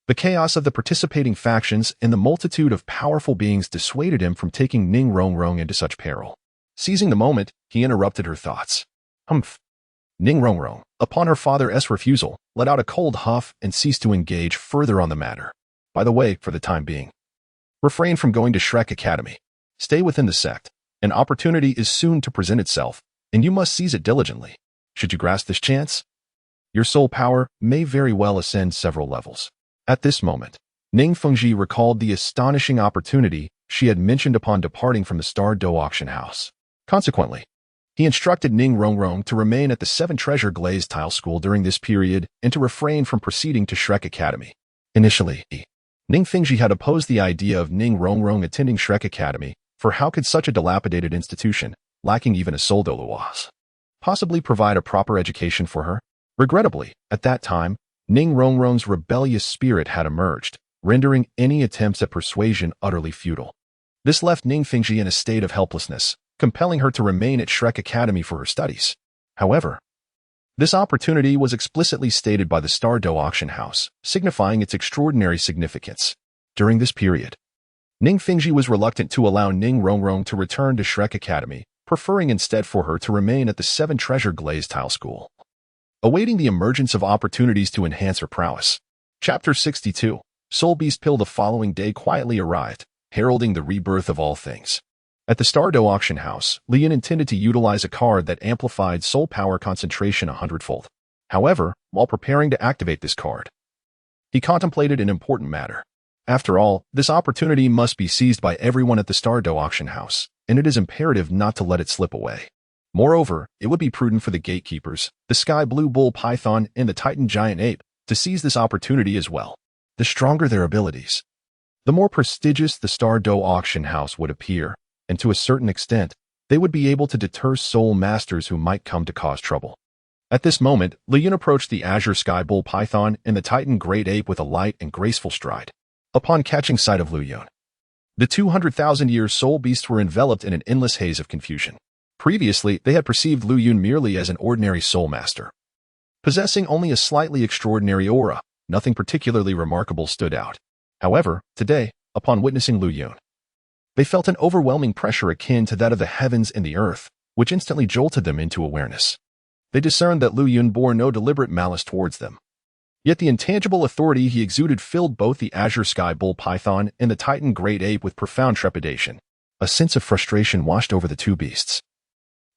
the chaos of the participating factions and the multitude of powerful beings dissuaded him from taking Ning Rongrong into such peril. Seizing the moment, he interrupted her thoughts. Humph. Ning Rongrong, upon her father's refusal, let out a cold huff and ceased to engage further on the matter. By the way, for the time being, refrain from going to Shrek Academy. Stay within the sect. An opportunity is soon to present itself, and you must seize it diligently. Should you grasp this chance, your soul power may very well ascend several levels. At this moment, Ning Fengji recalled the astonishing opportunity she had mentioned upon departing from the Star Dou Auction House. Consequently, he instructed Ning Rongrong to remain at the 7-treasure glazed tile school during this period and to refrain from proceeding to Shrek Academy. Initially, Ning Fengji had opposed the idea of Ning Rongrong attending Shrek Academy, for how could such a dilapidated institution, lacking even a soul Douluo, possibly provide a proper education for her? Regrettably, at that time, Ning Rongrong's rebellious spirit had emerged, rendering any attempts at persuasion utterly futile. This left Ning Fengji in a state of helplessness, compelling her to remain at Shrek Academy for her studies. However, this opportunity was explicitly stated by the Star Dou Auction House, signifying its extraordinary significance. During this period, Ning Fengji was reluctant to allow Ning Rongrong to return to Shrek Academy, preferring instead for her to remain at the 7-treasure glazed tile school, awaiting the emergence of opportunities to enhance her prowess. Chapter 62. Soul Beast Pill. The following day quietly arrived, heralding the rebirth of all things. At the Star Dou Auction House, Lian intended to utilize a card that amplified soul power concentration 100-fold. However, while preparing to activate this card, he contemplated an important matter. After all, this opportunity must be seized by everyone at the Star Dou Auction House, and it is imperative not to let it slip away. Moreover, it would be prudent for the gatekeepers, the Sky Blue Bull Python and the Titan Giant Ape, to seize this opportunity as well. The stronger their abilities, the more prestigious the Star Dou Auction House would appear, and to a certain extent, they would be able to deter soul masters who might come to cause trouble. At this moment, Lian approached the Azure Sky Bull Python and the Titan Great Ape with a light and graceful stride. Upon catching sight of Lian, the 200,000-year soul beasts were enveloped in an endless haze of confusion. Previously, they had perceived Lu Yun merely as an ordinary soul master. Possessing only a slightly extraordinary aura, nothing particularly remarkable stood out. However, today, upon witnessing Lu Yun, they felt an overwhelming pressure akin to that of the heavens and the earth, which instantly jolted them into awareness. They discerned that Lu Yun bore no deliberate malice towards them. Yet the intangible authority he exuded filled both the azure sky bull python and the titan great ape with profound trepidation. A sense of frustration washed over the two beasts.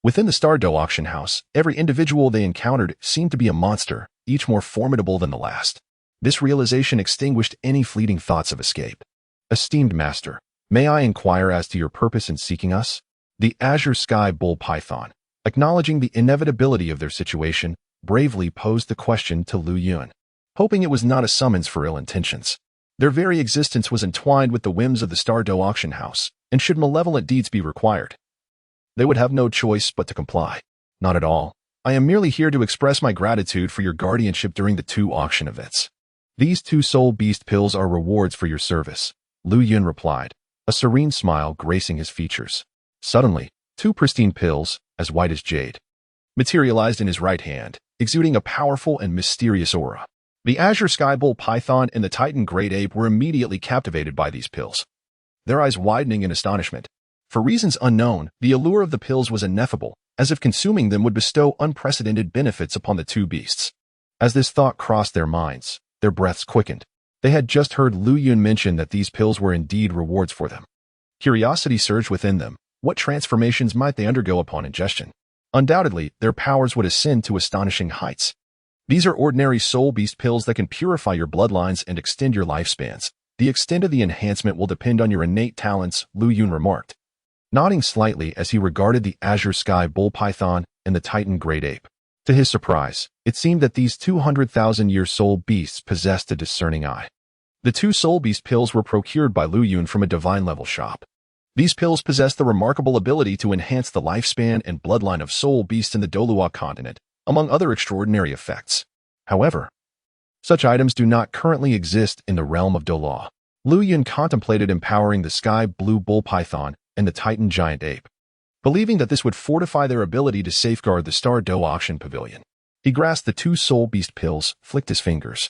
Within the Star Dou Auction House, every individual they encountered seemed to be a monster, each more formidable than the last. This realization extinguished any fleeting thoughts of escape. Esteemed master, may I inquire as to your purpose in seeking us? The azure sky bull python, acknowledging the inevitability of their situation, bravely posed the question to Lu Yun, hoping it was not a summons for ill intentions. Their very existence was entwined with the whims of the Star Dou Auction House, and should malevolent deeds be required, they would have no choice but to comply. Not at all. I am merely here to express my gratitude for your guardianship during the two auction events. These two soul beast pills are rewards for your service, Lu Yun replied, a serene smile gracing his features. Suddenly, two pristine pills, as white as jade, materialized in his right hand, exuding a powerful and mysterious aura. The azure sky bull python and the titan great ape were immediately captivated by these pills, their eyes widening in astonishment. For reasons unknown, the allure of the pills was ineffable, as if consuming them would bestow unprecedented benefits upon the two beasts. As this thought crossed their minds, their breaths quickened. They had just heard Lu Yun mention that these pills were indeed rewards for them. Curiosity surged within them. What transformations might they undergo upon ingestion? Undoubtedly, their powers would ascend to astonishing heights. These are ordinary soul beast pills that can purify your bloodlines and extend your lifespans. The extent of the enhancement will depend on your innate talents, Lu Yun remarked, nodding slightly as he regarded the azure sky bull python and the titan great ape. To his surprise, it seemed that these 200,000-year soul beasts possessed a discerning eye. The two soul beast pills were procured by Lu Yun from a divine-level shop. These pills possess the remarkable ability to enhance the lifespan and bloodline of soul beasts in the Douluo Continent, among other extraordinary effects. However, such items do not currently exist in the realm of Douluo. Lu Yun contemplated empowering the sky blue bull python and the titan giant ape, believing that this would fortify their ability to safeguard the Star Dou Auction Pavilion. He grasped the two soul beast pills, flicked his fingers,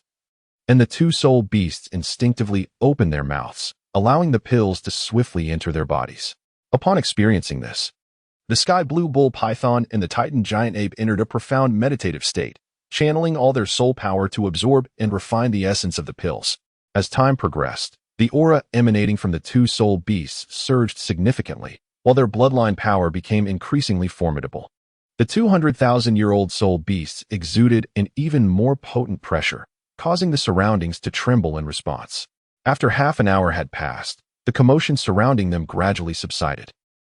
and the two soul beasts instinctively opened their mouths, allowing the pills to swiftly enter their bodies. Upon experiencing this, the sky blue bull python and the titan giant ape entered a profound meditative state, channeling all their soul power to absorb and refine the essence of the pills. As time progressed, the aura emanating from the two soul beasts surged significantly, while their bloodline power became increasingly formidable. The 200,000-year-old soul beasts exuded an even more potent pressure, causing the surroundings to tremble in response. After half an hour had passed, the commotion surrounding them gradually subsided.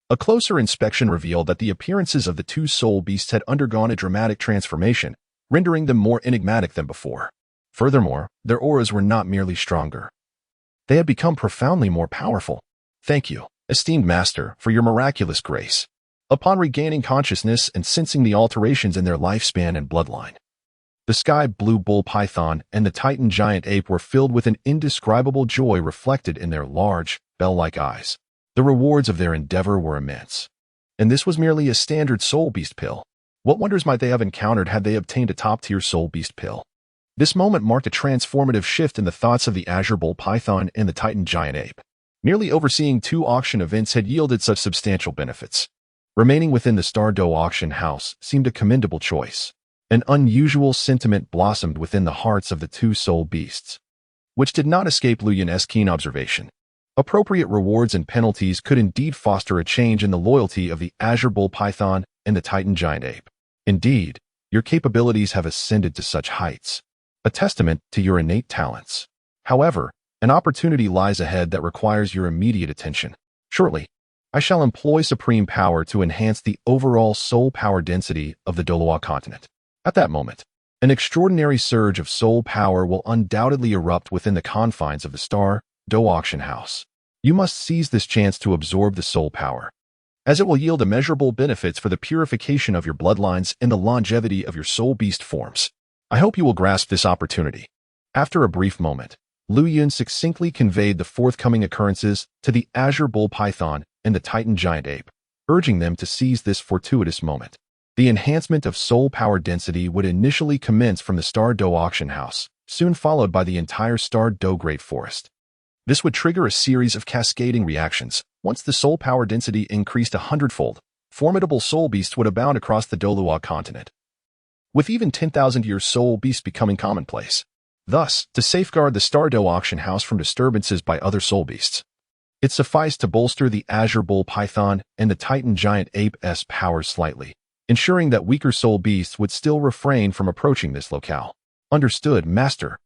A closer inspection revealed that the appearances of the two soul beasts had undergone a dramatic transformation, rendering them more enigmatic than before. Furthermore, their auras were not merely stronger. They had become profoundly more powerful. Thank you, esteemed master, for your miraculous grace. Upon regaining consciousness and sensing the alterations in their lifespan and bloodline, the sky blue bull python and the titan giant ape were filled with an indescribable joy reflected in their large, bell-like eyes. The rewards of their endeavor were immense. And this was merely a standard soul beast pill. What wonders might they have encountered had they obtained a top-tier soul beast pill? This moment marked a transformative shift in the thoughts of the azure bull python and the titan giant ape. Merely overseeing two auction events had yielded such substantial benefits. Remaining within the Star Dou Auction House seemed a commendable choice. An unusual sentiment blossomed within the hearts of the two soul beasts, which did not escape Lu Yun's keen observation. Appropriate rewards and penalties could indeed foster a change in the loyalty of the azure bull python and the titan giant ape. Indeed, your capabilities have ascended to such heights, a testament to your innate talents. However, an opportunity lies ahead that requires your immediate attention. Shortly, I shall employ supreme power to enhance the overall soul power density of the Douluo Continent. At that moment, an extraordinary surge of soul power will undoubtedly erupt within the confines of the Star Dou Auction House. You must seize this chance to absorb the soul power, as it will yield immeasurable benefits for the purification of your bloodlines and the longevity of your soul beast forms. I hope you will grasp this opportunity. After a brief moment, Lu Yun succinctly conveyed the forthcoming occurrences to the azure bull python and the titan giant ape. urging them to seize this fortuitous moment. The enhancement of soul power density would initially commence from the Star Dou Auction House, soon followed by the entire Star Dou Great Forest. This would trigger a series of cascading reactions. Once the soul power density increased 100-fold, formidable soul beasts would abound across the Douluo Continent, with even 10,000-year soul beasts becoming commonplace. Thus, to safeguard the Star Dou Auction House from disturbances by other soul beasts, it sufficed to bolster the Azure Bull Python and the Titan Giant Ape's powers slightly, ensuring that weaker soul beasts would still refrain from approaching this locale. Understood, Master.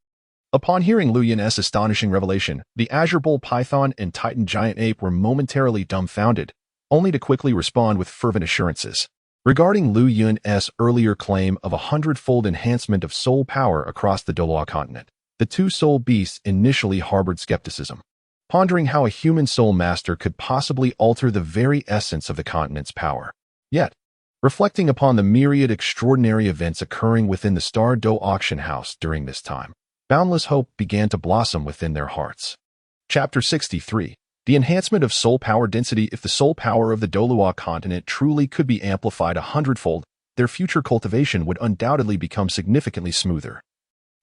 Upon hearing Lu Yun's astonishing revelation, the Azure Bull Python and Titan Giant Ape were momentarily dumbfounded, only to quickly respond with fervent assurances. Regarding Lu Yun's earlier claim of 100-fold enhancement of soul power across the Douluo Continent, the two soul beasts initially harbored skepticism, pondering how a human soul master could possibly alter the very essence of the continent's power. Yet, reflecting upon the myriad extraordinary events occurring within the Star Dou Auction House during this time, boundless hope began to blossom within their hearts. Chapter 63. The enhancement of soul power density. If the soul power of the Douluo Continent truly could be amplified 100-fold, their future cultivation would undoubtedly become significantly smoother,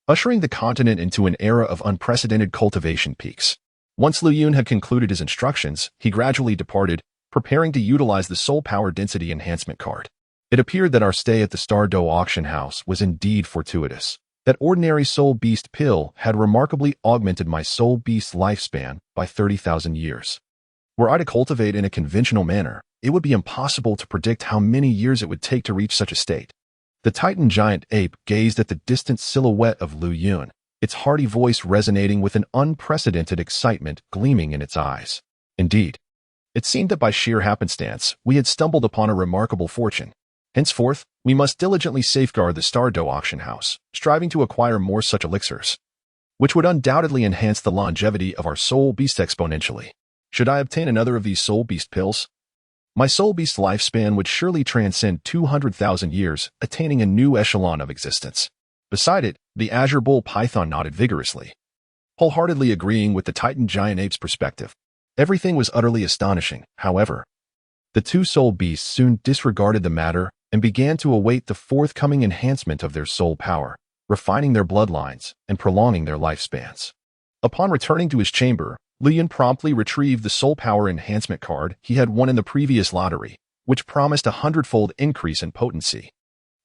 ushering the continent into an era of unprecedented cultivation peaks. Once Lu Yun had concluded his instructions, he gradually departed, preparing to utilize the soul power density enhancement card. It appeared that our stay at the Star Dou Auction House was indeed fortuitous. That ordinary soul beast pill had remarkably augmented my soul beast's lifespan by 30,000 years. Were I to cultivate in a conventional manner, it would be impossible to predict how many years it would take to reach such a state. The Titan Giant Ape gazed at the distant silhouette of Lu Yun, its hearty voice resonating with an unprecedented excitement gleaming in its eyes. Indeed, it seemed that by sheer happenstance, we had stumbled upon a remarkable fortune. Henceforth, we must diligently safeguard the Star Dou Auction House, striving to acquire more such elixirs, which would undoubtedly enhance the longevity of our soul beast exponentially. Should I obtain another of these soul beast pills, my soul beast lifespan would surely transcend 200,000 years, attaining a new echelon of existence. Beside it, the Azure Bull Python nodded vigorously, wholeheartedly agreeing with the Titan Giant Ape's perspective. Everything was utterly astonishing, however. The two soul beasts soon disregarded the matter and began to await the forthcoming enhancement of their soul power, refining their bloodlines and prolonging their lifespans. Upon returning to his chamber, Lu Yun promptly retrieved the soul power enhancement card he had won in the previous lottery, which promised a 100-fold increase in potency.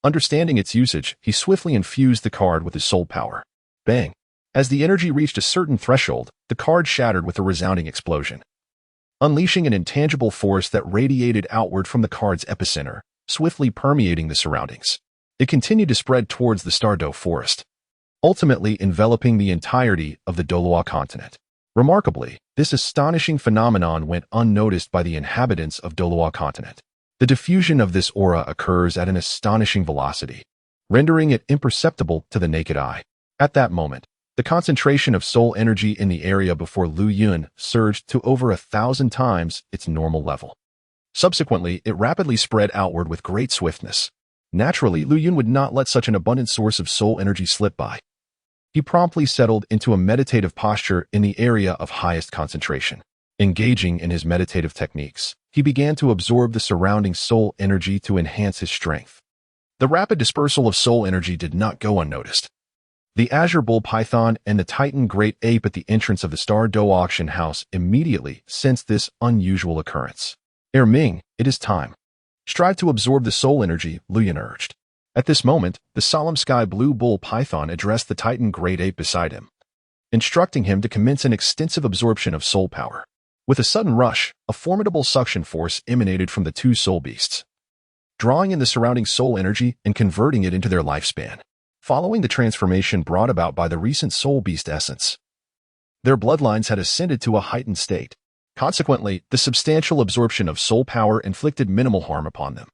Understanding its usage, he swiftly infused the card with his soul power. Bang! As the energy reached a certain threshold, the card shattered with a resounding explosion, unleashing an intangible force that radiated outward from the card's epicenter, swiftly permeating the surroundings. It continued to spread towards the Star Dou forest, ultimately enveloping the entirety of the Douluo Continent. Remarkably, this astonishing phenomenon went unnoticed by the inhabitants of Douluo Continent. The diffusion of this aura occurs at an astonishing velocity, rendering it imperceptible to the naked eye. At that moment, the concentration of soul energy in the area before Lu Yun surged to over 1,000 times its normal level. Subsequently, it rapidly spread outward with great swiftness. Naturally, Lu Yun would not let such an abundant source of soul energy slip by. He promptly settled into a meditative posture in the area of highest concentration. Engaging in his meditative techniques, he began to absorb the surrounding soul energy to enhance his strength. The rapid dispersal of soul energy did not go unnoticed. The Azure Bull Python and the Titan Great Ape at the entrance of the Star Dou Auction House immediately sensed this unusual occurrence. Ming, it is time. Strive to absorb the soul energy, Lu Yun urged. At this moment, the solemn sky blue bull python addressed the Titan Great Ape beside him, instructing him to commence an extensive absorption of soul power. With a sudden rush, a formidable suction force emanated from the two soul beasts, drawing in the surrounding soul energy and converting it into their lifespan. Following the transformation brought about by the recent soul beast essence, their bloodlines had ascended to a heightened state. Consequently, the substantial absorption of soul power inflicted minimal harm upon them.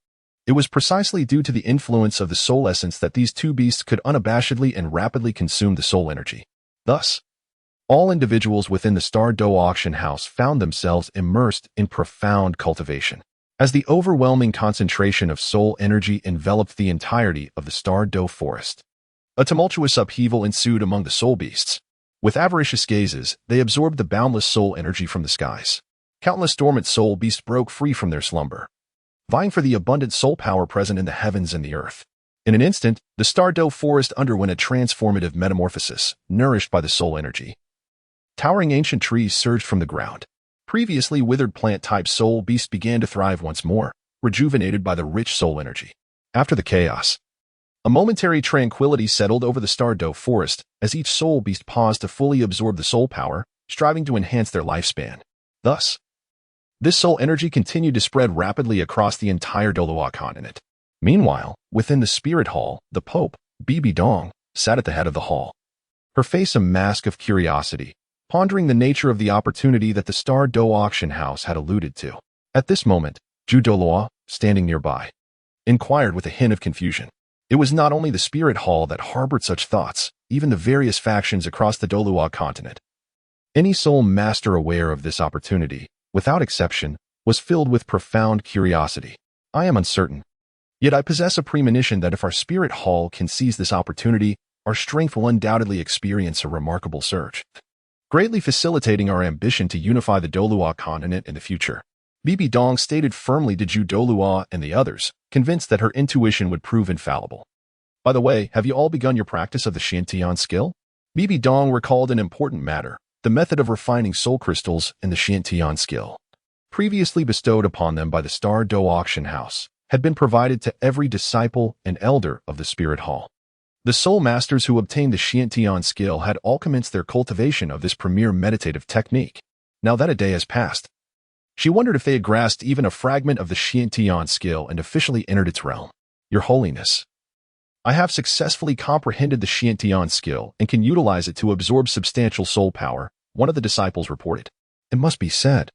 It was precisely due to the influence of the soul essence that these two beasts could unabashedly and rapidly consume the soul energy. Thus, all individuals within the Star Dou Auction House found themselves immersed in profound cultivation, as the overwhelming concentration of soul energy enveloped the entirety of the Star Dou forest. A tumultuous upheaval ensued among the soul beasts. With avaricious gazes, they absorbed the boundless soul energy from the skies. Countless dormant soul beasts broke free from their slumber, vying for the abundant soul power present in the heavens and the earth. In an instant, the Star Dou forest underwent a transformative metamorphosis, nourished by the soul energy. Towering ancient trees surged from the ground. Previously withered plant-type soul beasts began to thrive once more, rejuvenated by the rich soul energy. After the chaos, a momentary tranquility settled over the Star Dou forest as each soul beast paused to fully absorb the soul power, striving to enhance their lifespan. Thus, this soul energy continued to spread rapidly across the entire Douluo Continent. Meanwhile, within the Spirit Hall, the Pope, Bibi Dong, sat at the head of the hall. Her face a mask of curiosity, pondering the nature of the opportunity that the Star Dou Auction House had alluded to. At this moment, Zhu Douluo, standing nearby, inquired with a hint of confusion. It was not only the Spirit Hall that harbored such thoughts, even the various factions across the Douluo Continent. Any soul master aware of this opportunity, without exception, was filled with profound curiosity. I am uncertain. Yet I possess a premonition that if our Spirit Hall can seize this opportunity, our strength will undoubtedly experience a remarkable surge, greatly facilitating our ambition to unify the Douluo Continent in the future. Bibi Dong stated firmly to Zhu Douluo and the others, convinced that her intuition would prove infallible. By the way, have you all begun your practice of the Xiantian skill? Bibi Dong recalled an important matter, the method of refining soul crystals in the Xiantian skill, previously bestowed upon them by the Star Dou Auction House, had been provided to every disciple and elder of the Spirit Hall. The soul masters who obtained the Xiantian skill had all commenced their cultivation of this premier meditative technique. Now that a day has passed, she wondered if they had grasped even a fragment of the Xiantian skill and officially entered its realm. Your Holiness, I have successfully comprehended the Xiantian skill and can utilize it to absorb substantial soul power, one of the disciples reported. It must be said,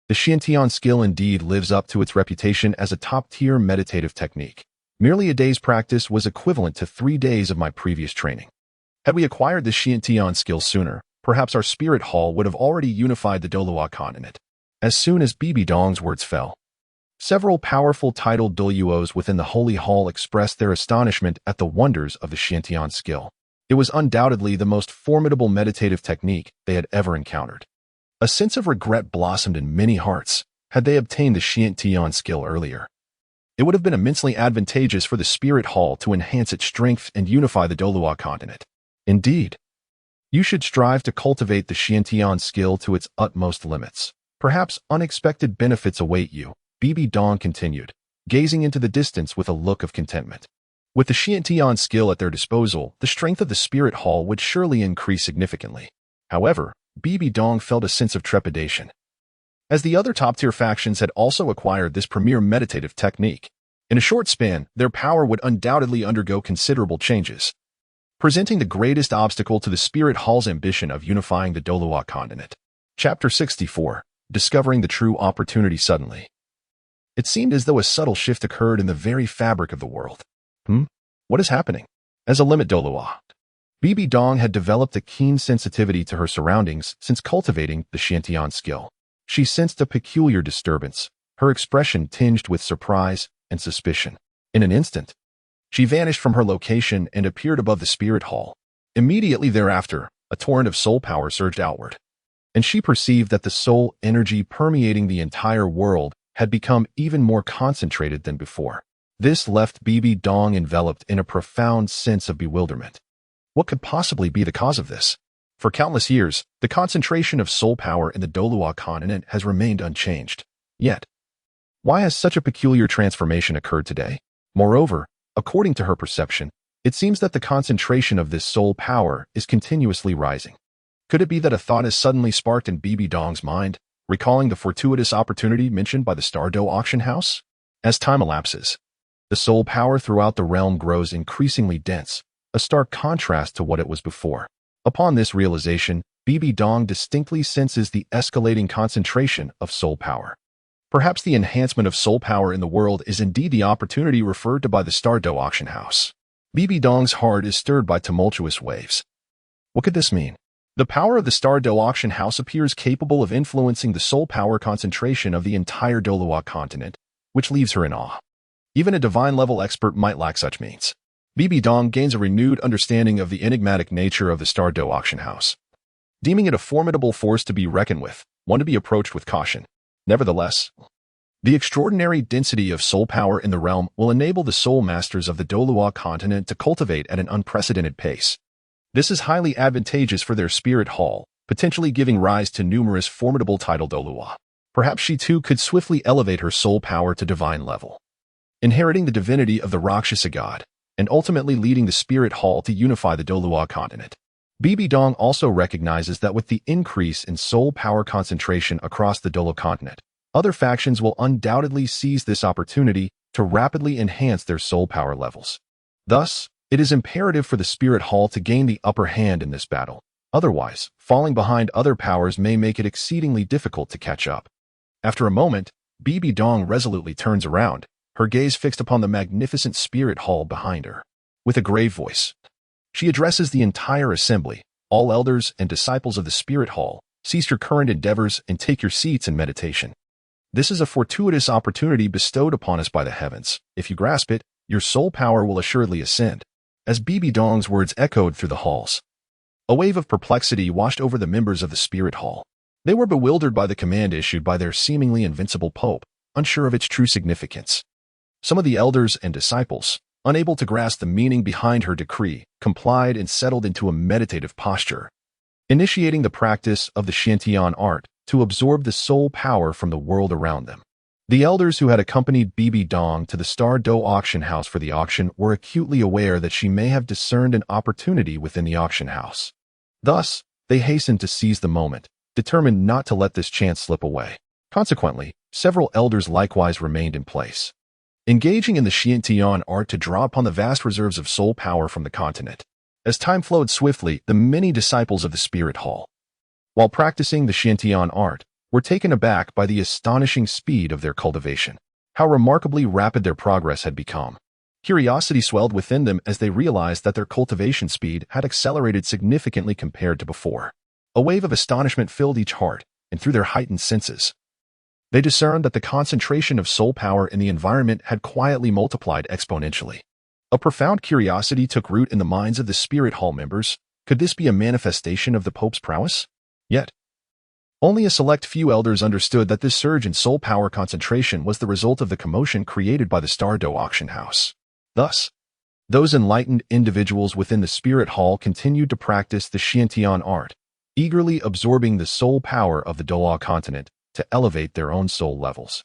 the Xiantian skill indeed lives up to its reputation as a top-tier meditative technique. Merely a day's practice was equivalent to 3 days of my previous training. Had we acquired the Xiantian skill sooner, perhaps our Spirit Hall would have already unified the Douluo Continent. As soon as Bibi Dong's words fell, several powerful titled Douluos within the Holy Hall expressed their astonishment at the wonders of the Xiantian skill. It was undoubtedly the most formidable meditative technique they had ever encountered. A sense of regret blossomed in many hearts. Had they obtained the Xiantian skill earlier, it would have been immensely advantageous for the Spirit Hall to enhance its strength and unify the Douluo Continent. Indeed, you should strive to cultivate the Xiantian skill to its utmost limits. Perhaps unexpected benefits await you, Bibi Dong continued, gazing into the distance with a look of contentment. With the Xiantian skill at their disposal, the strength of the Spirit Hall would surely increase significantly. However, Bibi Dong felt a sense of trepidation, as the other top-tier factions had also acquired this premier meditative technique. In a short span, their power would undoubtedly undergo considerable changes, presenting the greatest obstacle to the Spirit Hall's ambition of unifying the Douluo Continent. Chapter 64. Discovering the true opportunity suddenly. It seemed as though a subtle shift occurred in the very fabric of the world. What is happening? As a limit Douluo, Bibi Dong had developed a keen sensitivity to her surroundings since cultivating the Xiantian skill. She sensed a peculiar disturbance, her expression tinged with surprise and suspicion. In an instant, she vanished from her location and appeared above the Spirit Hall. Immediately thereafter, a torrent of soul power surged outward, and she perceived that the soul energy permeating the entire world had become even more concentrated than before. This left Bibi Dong enveloped in a profound sense of bewilderment. What could possibly be the cause of this? For countless years, the concentration of soul power in the Douluo Continent has remained unchanged. Yet, why has such a peculiar transformation occurred today? Moreover, according to her perception, it seems that the concentration of this soul power is continuously rising. Could it be that a thought has suddenly sparked in Bibi Dong's mind, recalling the fortuitous opportunity mentioned by the Star Dou Auction House? As time elapses, the soul power throughout the realm grows increasingly dense, a stark contrast to what it was before. Upon this realization, Bibi Dong distinctly senses the escalating concentration of soul power. Perhaps the enhancement of soul power in the world is indeed the opportunity referred to by the Star Dou Auction House. Bibi Dong's heart is stirred by tumultuous waves. What could this mean? The power of the Star Dou Auction House appears capable of influencing the soul power concentration of the entire Douluo Continent, which leaves her in awe. Even a divine-level expert might lack such means. Bibi Dong gains a renewed understanding of the enigmatic nature of the Star Dou Auction House, deeming it a formidable force to be reckoned with, one to be approached with caution. Nevertheless, The extraordinary density of soul power in the realm will enable the soul masters of the Douluo Continent to cultivate at an unprecedented pace. This is highly advantageous for their spirit hall, potentially giving rise to numerous formidable title Douluo. Perhaps she too could swiftly elevate her soul power to divine level, inheriting the divinity of the Rakshasa god, and ultimately leading the spirit hall to unify the Douluo Continent. Bibi Dong also recognizes that with the increase in soul power concentration across the Douluo Continent, other factions will undoubtedly seize this opportunity to rapidly enhance their soul power levels. Thus, it is imperative for the spirit hall to gain the upper hand in this battle. Otherwise, falling behind other powers may make it exceedingly difficult to catch up. After a moment, Bibi Dong resolutely turns around, her gaze fixed upon the magnificent spirit hall behind her. With a grave voice, she addresses the entire assembly. All elders and disciples of the spirit hall, cease your current endeavors and take your seats in meditation. This is a fortuitous opportunity bestowed upon us by the heavens. If you grasp it, your soul power will assuredly ascend. As Bibi Dong's words echoed through the halls, a wave of perplexity washed over the members of the spirit hall. They were bewildered by the command issued by their seemingly invincible pope, unsure of its true significance. Some of the elders and disciples, unable to grasp the meaning behind her decree, complied and settled into a meditative posture, initiating the practice of the Xiantian art to absorb the soul power from the world around them. The elders who had accompanied Bibi Dong to the Star Dou Auction House for the auction were acutely aware that she may have discerned an opportunity within the auction house. Thus, they hastened to seize the moment, determined not to let this chance slip away. Consequently, several elders likewise remained in place, engaging in the Xiantian art to draw upon the vast reserves of soul power from the continent. As time flowed swiftly, the many disciples of the Spirit Hall, while practicing the Xiantian art, were taken aback by the astonishing speed of their cultivation. How remarkably rapid their progress had become. Curiosity swelled within them as they realized that their cultivation speed had accelerated significantly compared to before. A wave of astonishment filled each heart, and through their heightened senses, they discerned that the concentration of soul power in the environment had quietly multiplied exponentially. A profound curiosity took root in the minds of the Spirit Hall members. Could this be a manifestation of the Pope's prowess? Yet, only a select few elders understood that this surge in soul power concentration was the result of the commotion created by the Star Dou Auction House. Thus, those enlightened individuals within the Spirit Hall continued to practice the Xiantian art, eagerly absorbing the soul power of the Douluo Continent to elevate their own soul levels,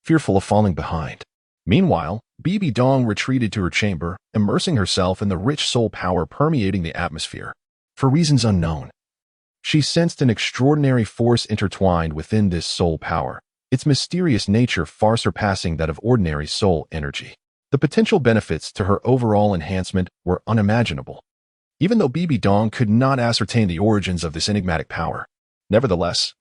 fearful of falling behind. Meanwhile, Bibi Dong retreated to her chamber, immersing herself in the rich soul power permeating the atmosphere. For reasons unknown, she sensed an extraordinary force intertwined within this soul power, its mysterious nature far surpassing that of ordinary soul energy. The potential benefits to her overall enhancement were unimaginable, even though Bibi Dong could not ascertain the origins of this enigmatic power. Nevertheless,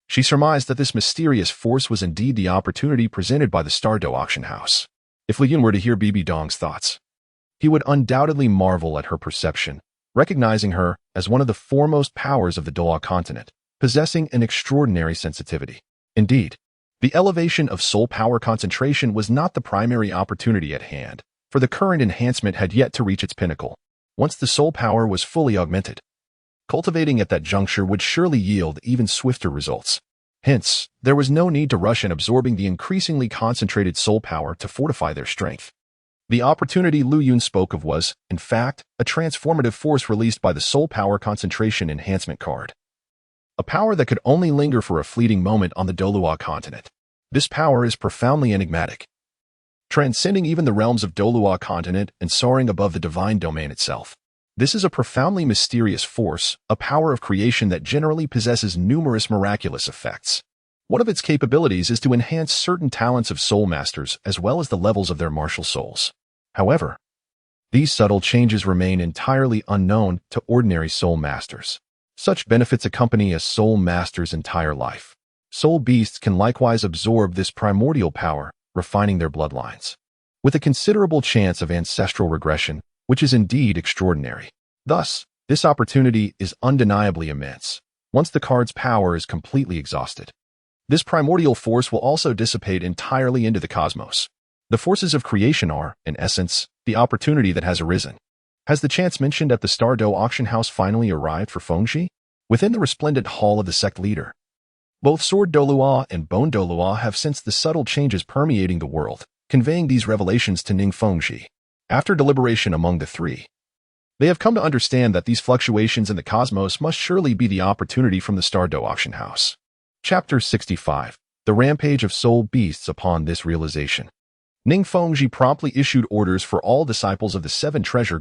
she surmised that this mysterious force was indeed the opportunity presented by the Star Dou Auction House. If Li Yun were to hear Bibi Dong's thoughts, he would undoubtedly marvel at her perception, recognizing her as one of the foremost powers of the Douluo Continent, possessing an extraordinary sensitivity. Indeed, the elevation of soul power concentration was not the primary opportunity at hand, for the current enhancement had yet to reach its pinnacle. Once the soul power was fully augmented, cultivating at that juncture would surely yield even swifter results. Hence, there was no need to rush in absorbing the increasingly concentrated soul power to fortify their strength. The opportunity Lu Yun spoke of was, in fact, a transformative force released by the soul power concentration enhancement card. A power that could only linger for a fleeting moment on the Douluo Continent. This power is profoundly enigmatic, transcending even the realms of Douluo Continent and soaring above the divine domain itself. This is a profoundly mysterious force, a power of creation that generally possesses numerous miraculous effects. One of its capabilities is to enhance certain talents of soul masters as well as the levels of their martial souls. However, these subtle changes remain entirely unknown to ordinary soul masters. Such benefits accompany a soul master's entire life. Soul beasts can likewise absorb this primordial power, refining their bloodlines, with a considerable chance of ancestral regression, which is indeed extraordinary. Thus, this opportunity is undeniably immense, once the card's power is completely exhausted. This primordial force will also dissipate entirely into the cosmos. The forces of creation are, in essence, the opportunity that has arisen. Has the chance mentioned at the Star Dou Auction House finally arrived for Fengxi? Within the resplendent hall of the sect leader, Both Sword Douluo and Bone Douluo have sensed the subtle changes permeating the world, conveying these revelations to Ningfengji. After deliberation among the three, they have come to understand that these fluctuations in the cosmos must surely be the opportunity from the Star Dou Auction House. Chapter 65. The Rampage of Soul Beasts. Upon this realization, Ningfengji promptly issued orders for all disciples of the 7 Treasure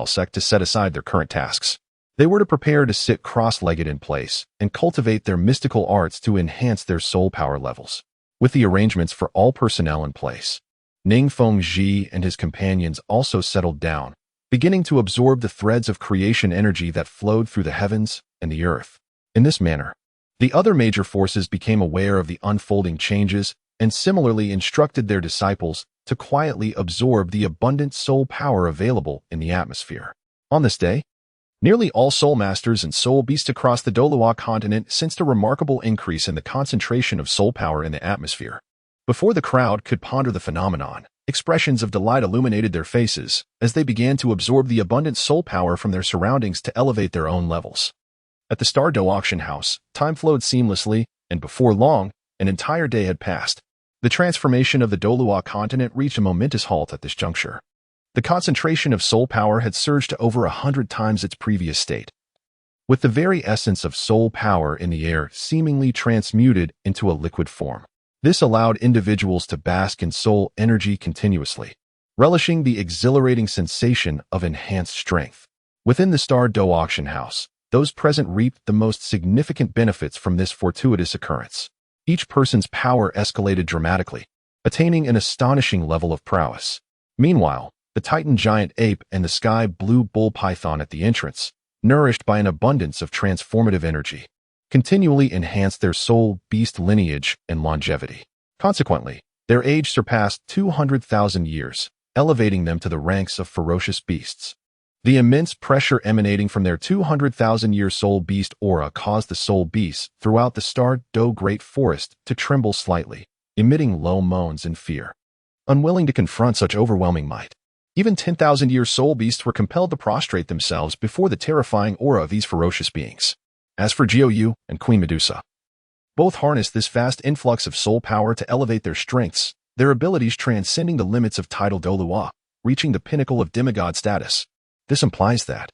Sect to set aside their current tasks. They were to prepare to sit cross-legged in place and cultivate their mystical arts to enhance their soul power levels. With the arrangements for all personnel in place, Ningfengji and his companions also settled down, beginning to absorb the threads of creation energy that flowed through the heavens and the earth. In this manner, the other major forces became aware of the unfolding changes and similarly instructed their disciples to quietly absorb the abundant soul power available in the atmosphere. On this day, nearly all soul masters and soul beasts across the Douluo Continent sensed a remarkable increase in the concentration of soul power in the atmosphere. Before the crowd could ponder the phenomenon, expressions of delight illuminated their faces as they began to absorb the abundant soul power from their surroundings to elevate their own levels. At the Star Dou Auction House, time flowed seamlessly, and before long, an entire day had passed. The transformation of the Douluo Continent reached a momentous halt at this juncture. The concentration of soul power had surged to over 100 times its previous state, with the very essence of soul power in the air seemingly transmuted into a liquid form. This allowed individuals to bask in soul energy continuously, relishing the exhilarating sensation of enhanced strength. Within the Star Dou Auction House, those present reaped the most significant benefits from this fortuitous occurrence. Each person's power escalated dramatically, attaining an astonishing level of prowess. Meanwhile, the Titan giant ape and the sky blue bull python at the entrance, nourished by an abundance of transformative energy, continually enhanced their soul beast lineage and longevity. Consequently, their age surpassed 200,000 years, elevating them to the ranks of ferocious beasts. The immense pressure emanating from their 200,000-year soul beast aura caused the soul beasts throughout the Star Dou Great Forest to tremble slightly, emitting low moans in fear. Unwilling to confront such overwhelming might, even 10,000-year soul beasts were compelled to prostrate themselves before the terrifying aura of these ferocious beings. As for Jiu and Queen Medusa, both harnessed this vast influx of soul power to elevate their strengths, their abilities transcending the limits of tidal Douluo, reaching the pinnacle of demigod status. This implies that,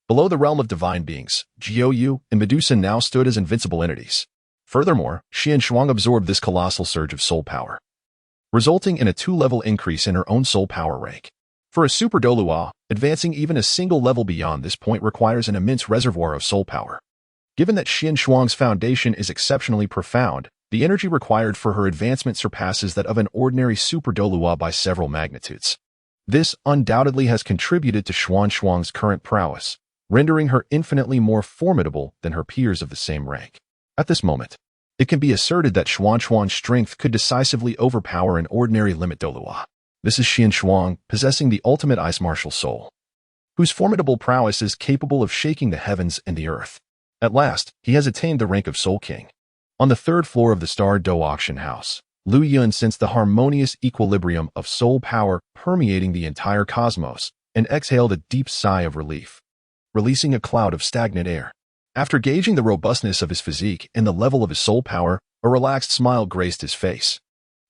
below the realm of divine beings, Jiu and Medusa now stood as invincible entities. Furthermore, Xian Shuang absorbed this colossal surge of soul power, resulting in a 2-level increase in her own soul power rank. For a super Douluo, advancing even a single level beyond this point requires an immense reservoir of soul power. Given that Xian Shuang's foundation is exceptionally profound, the energy required for her advancement surpasses that of an ordinary super Douluo by several magnitudes. This undoubtedly has contributed to Shuang's current prowess, rendering her infinitely more formidable than her peers of the same rank. At this moment, it can be asserted that Shuang's strength could decisively overpower an ordinary limit Douluo. This is Xian Shuang, possessing the ultimate ice martial soul, whose formidable prowess is capable of shaking the heavens and the earth. At last, he has attained the rank of Soul King. On the 3rd floor of the Star Dou Auction House, Liu Yun sensed the harmonious equilibrium of soul power permeating the entire cosmos and exhaled a deep sigh of relief, releasing a cloud of stagnant air. After gauging the robustness of his physique and the level of his soul power, a relaxed smile graced his face.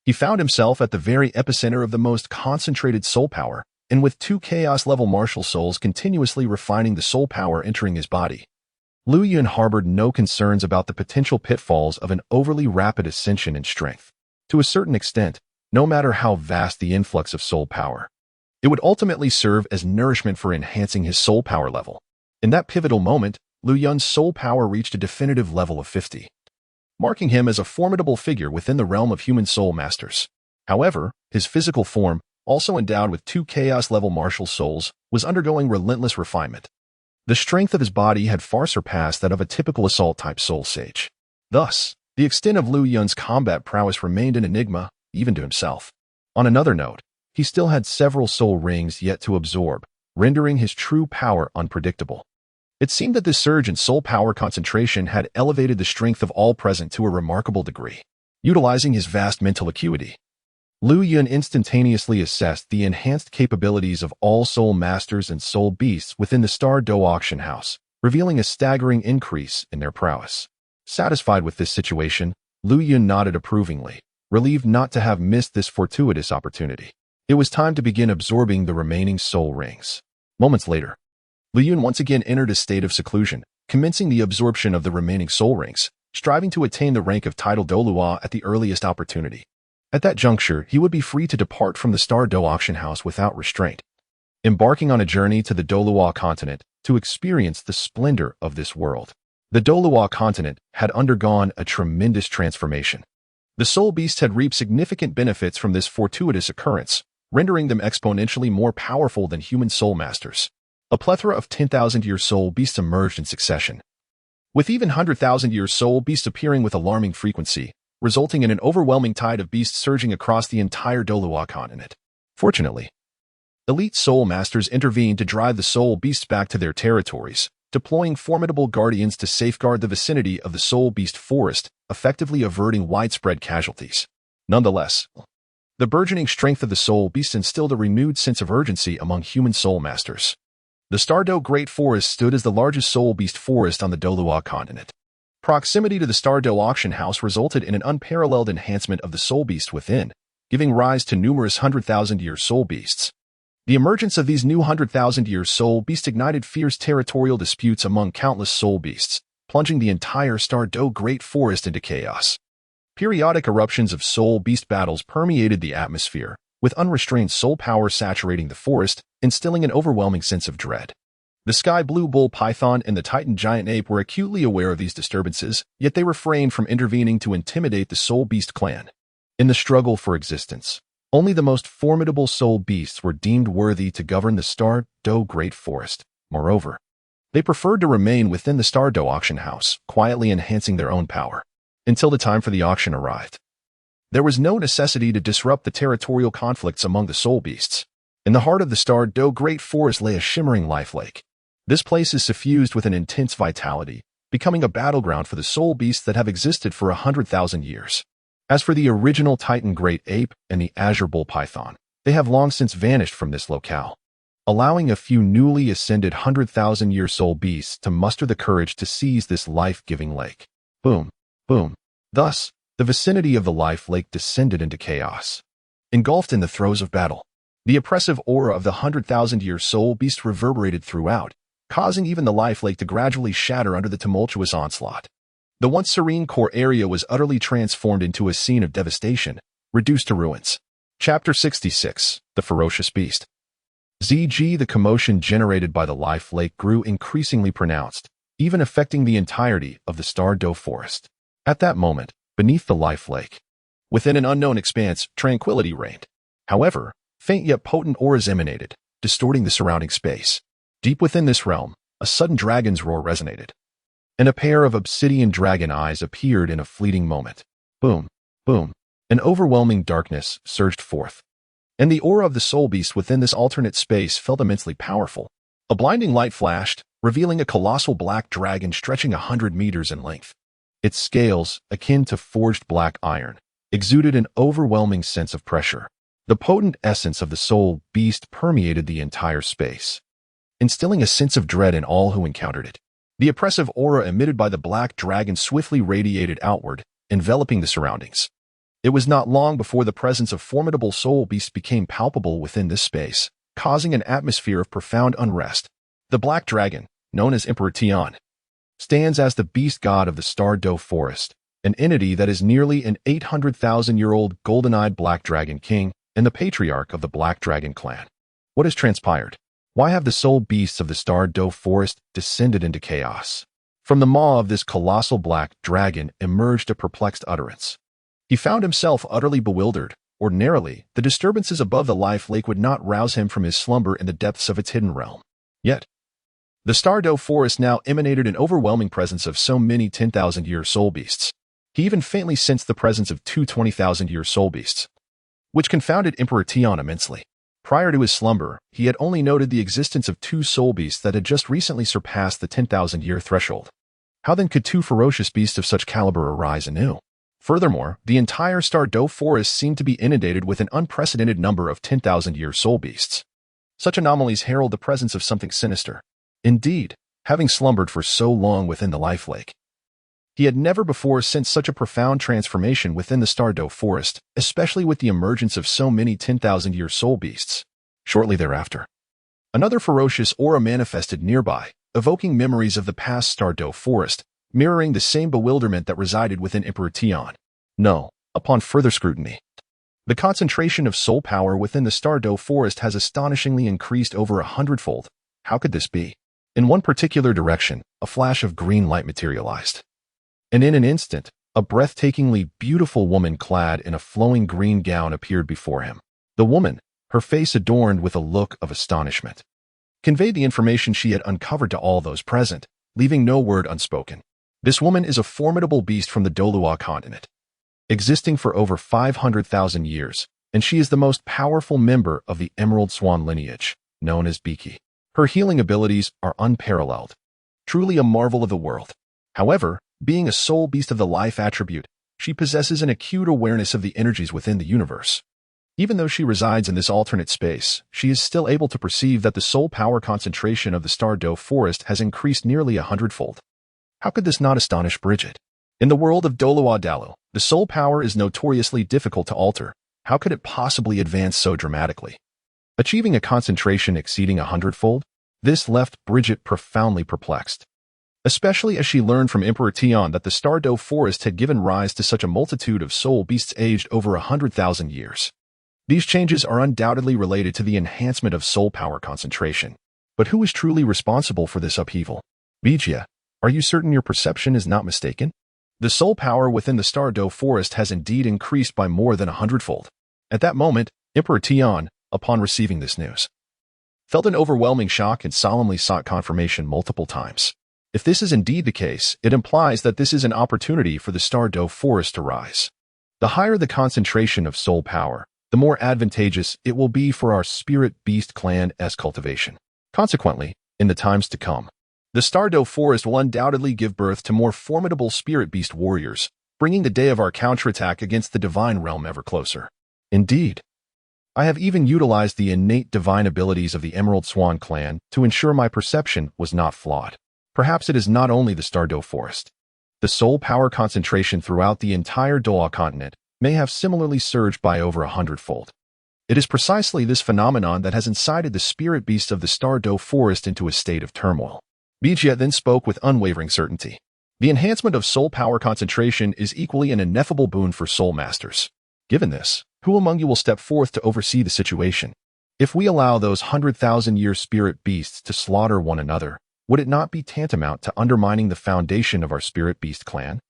He found himself at the very epicenter of the most concentrated soul power, and with 2 chaos-level martial souls continuously refining the soul power entering his body, Liu Yun harbored no concerns about the potential pitfalls of an overly rapid ascension in strength. To a certain extent, no matter how vast the influx of soul power, it would ultimately serve as nourishment for enhancing his soul power level. In that pivotal moment, Liu Yun's soul power reached a definitive level of 50. Marking him as a formidable figure within the realm of human soul masters. However, his physical form, also endowed with 2 chaos-level martial souls, was undergoing relentless refinement. The strength of his body had far surpassed that of a typical assault-type soul sage. Thus, the extent of Liu Yun's combat prowess remained an enigma, even to himself. On another note, he still had several soul rings yet to absorb, rendering his true power unpredictable. It seemed that this surge in soul power concentration had elevated the strength of all present to a remarkable degree. Utilizing his vast mental acuity, Liu Yun instantaneously assessed the enhanced capabilities of all soul masters and soul beasts within the Star Dou Auction House, revealing a staggering increase in their prowess. Satisfied with this situation, Lu Yun nodded approvingly, relieved not to have missed this fortuitous opportunity. It was time to begin absorbing the remaining soul rings. Moments later, Lu Yun once again entered a state of seclusion, commencing the absorption of the remaining soul rings, striving to attain the rank of title Douluo at the earliest opportunity. At that juncture, he would be free to depart from the Star Dou Auction House without restraint, embarking on a journey to the Douluo Continent to experience the splendor of this world. The Douluo Continent had undergone a tremendous transformation. The soul beasts had reaped significant benefits from this fortuitous occurrence, rendering them exponentially more powerful than human soul masters. A plethora of 10,000-year soul beasts emerged in succession, with even 100,000-year soul beasts appearing with alarming frequency, resulting in an overwhelming tide of beasts surging across the entire Douluo Continent. Fortunately, elite soul masters intervened to drive the soul beasts back to their territories, deploying formidable guardians to safeguard the vicinity of the soul beast forest, effectively averting widespread casualties. Nonetheless, the burgeoning strength of the soul beast instilled a renewed sense of urgency among human soul masters. The Star Dou Great Forest stood as the largest soul beast forest on the Douluo Continent. Proximity to the Star Dou Auction House resulted in an unparalleled enhancement of the soul beast within, giving rise to numerous 100,000-year soul beasts. The emergence of these new 100,000-year soul beasts ignited fierce territorial disputes among countless soul beasts, plunging the entire Star Dou Great Forest into chaos. Periodic eruptions of soul beast battles permeated the atmosphere, with unrestrained soul power saturating the forest, instilling an overwhelming sense of dread. The sky blue bull python and the titan giant ape were acutely aware of these disturbances, yet they refrained from intervening to intimidate the soul beast clan. In the struggle for existence, only the most formidable soul beasts were deemed worthy to govern the Star Dou Great Forest. Moreover, they preferred to remain within the Star Dou Auction House, quietly enhancing their own power, until the time for the auction arrived. There was no necessity to disrupt the territorial conflicts among the soul beasts. In the heart of the Star Dou Great Forest lay a shimmering life lake. This place is suffused with an intense vitality, becoming a battleground for the soul beasts that have existed for 100,000 years. As for the original Titan Great Ape and the Azure Bull Python, they have long since vanished from this locale, allowing a few newly ascended 100,000-year soul beasts to muster the courage to seize this life-giving lake. Boom, boom. Thus, the vicinity of the life lake descended into chaos. Engulfed in the throes of battle, the oppressive aura of the 100,000-year soul beast reverberated throughout, causing even the life lake to gradually shatter under the tumultuous onslaught. The once serene core area was utterly transformed into a scene of devastation, reduced to ruins. Chapter 66, The Ferocious Beast. The commotion generated by the life lake grew increasingly pronounced, even affecting the entirety of the Star Dou forest. At that moment, beneath the life lake, within an unknown expanse, tranquility reigned. However, faint yet potent auras emanated, distorting the surrounding space. Deep within this realm, a sudden dragon's roar resonated, and a pair of obsidian dragon eyes appeared in a fleeting moment. Boom, boom. An overwhelming darkness surged forth, and the aura of the soul beast within this alternate space felt immensely powerful. A blinding light flashed, revealing a colossal black dragon stretching 100 meters in length. Its scales, akin to forged black iron, exuded an overwhelming sense of pressure. The potent essence of the soul beast permeated the entire space, instilling a sense of dread in all who encountered it. The oppressive aura emitted by the black dragon swiftly radiated outward, enveloping the surroundings. It was not long before the presence of formidable soul beasts became palpable within this space, causing an atmosphere of profound unrest. The black dragon, known as Emperor Tian, stands as the beast god of the Star Dou forest, an entity that is nearly an 800,000-year-old golden-eyed black dragon king and the patriarch of the Black Dragon clan. What has transpired? Why have the soul beasts of the Star Dou forest descended into chaos? From the maw of this colossal black dragon emerged a perplexed utterance. He found himself utterly bewildered. Ordinarily, the disturbances above the life lake would not rouse him from his slumber in the depths of its hidden realm. Yet, the Star Dou forest now emanated an overwhelming presence of so many 10,000-year soul beasts. He even faintly sensed the presence of two 20,000-year soul beasts, which confounded Emperor Tian immensely. Prior to his slumber, he had only noted the existence of two soul beasts that had just recently surpassed the 10,000-year threshold. How then could two ferocious beasts of such caliber arise anew? Furthermore, the entire Star Dou forest seemed to be inundated with an unprecedented number of 10,000-year soul beasts. Such anomalies herald the presence of something sinister. Indeed, having slumbered for so long within the life lake, He had never before sensed such a profound transformation within the Star Dou forest, especially with the emergence of so many 10,000-year soul beasts. Shortly thereafter, another ferocious aura manifested nearby, evoking memories of the past Star Dou forest, mirroring the same bewilderment that resided within Emperor Tian. No, upon further scrutiny, the concentration of soul power within the Star Dou forest has astonishingly increased over 100-fold. How could this be? In one particular direction, a flash of green light materialized. And in an instant, a breathtakingly beautiful woman clad in a flowing green gown appeared before him. The woman, her face adorned with a look of astonishment, conveyed the information she had uncovered to all those present, leaving no word unspoken. This woman is a formidable beast from the Douluo Continent, existing for over 500,000 years, and she is the most powerful member of the Emerald Swan lineage, known as Biki. Her healing abilities are unparalleled, truly a marvel of the world. However, being a soul beast of the life attribute, she possesses an acute awareness of the energies within the universe. Even though she resides in this alternate space, she is still able to perceive that the soul power concentration of the Star Dou forest has increased nearly 100-fold. How could this not astonish Bridget? In the world of Douluo, the soul power is notoriously difficult to alter. How could it possibly advance so dramatically? Achieving a concentration exceeding 100-fold? This left Bridget profoundly perplexed, especially as she learned from Emperor Tian that the Star Dou forest had given rise to such a multitude of soul beasts aged over 100,000 years. These changes are undoubtedly related to the enhancement of soul power concentration. But who is truly responsible for this upheaval? Bijia, are you certain your perception is not mistaken? The soul power within the Star Dou forest has indeed increased by more than 100-fold. At that moment, Emperor Tian, upon receiving this news, felt an overwhelming shock and solemnly sought confirmation multiple times. If this is indeed the case, it implies that this is an opportunity for the Star Dou forest to rise. The higher the concentration of soul power, the more advantageous it will be for our spirit beast clan's cultivation. Consequently, in the times to come, the Star Dou forest will undoubtedly give birth to more formidable spirit beast warriors, bringing the day of our counterattack against the divine realm ever closer. Indeed, I have even utilized the innate divine abilities of the Emerald Swan clan to ensure my perception was not flawed. Perhaps it is not only the Star Dou forest. The soul power concentration throughout the entire Douluo Continent may have similarly surged by over 100-fold. It is precisely this phenomenon that has incited the spirit beasts of the Star Dou forest into a state of turmoil. Bijia then spoke with unwavering certainty. The enhancement of soul power concentration is equally an ineffable boon for soul masters. Given this, who among you will step forth to oversee the situation? If we allow those 100,000-year spirit beasts to slaughter one another, would it not be tantamount to undermining the foundation of our spirit beast clan?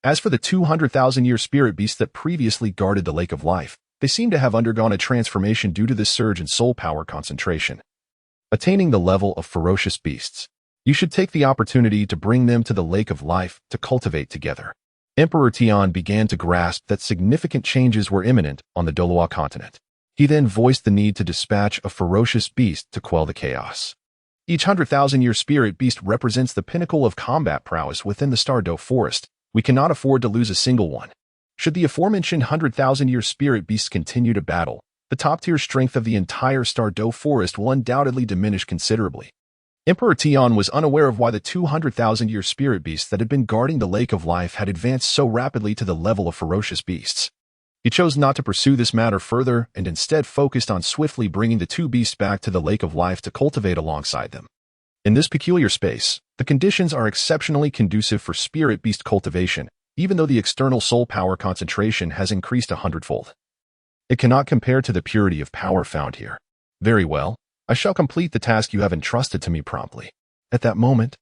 As for the 200,000-year spirit beasts that previously guarded the Lake of Life, they seem to have undergone a transformation due to this surge in soul power concentration. Attaining the level of ferocious beasts, you should take the opportunity to bring them to the Lake of Life to cultivate together. Emperor Tian began to grasp that significant changes were imminent on the Douluo Continent. He then voiced the need to dispatch a ferocious beast to quell the chaos. Each 100,000-year spirit beast represents the pinnacle of combat prowess within the Star Dou forest. We cannot afford to lose a single one. Should the aforementioned 100,000-year spirit beasts continue to battle, the top-tier strength of the entire Star Dou forest will undoubtedly diminish considerably. Emperor Tian was unaware of why the 200,000-year spirit beasts that had been guarding the Lake of Life had advanced so rapidly to the level of ferocious beasts. He chose not to pursue this matter further and instead focused on swiftly bringing the two beasts back to the Lake of Life to cultivate alongside them. In this peculiar space, the conditions are exceptionally conducive for spirit beast cultivation, even though the external soul power concentration has increased 100-fold. It cannot compare to the purity of power found here. Very well, I shall complete the task you have entrusted to me promptly. At that moment,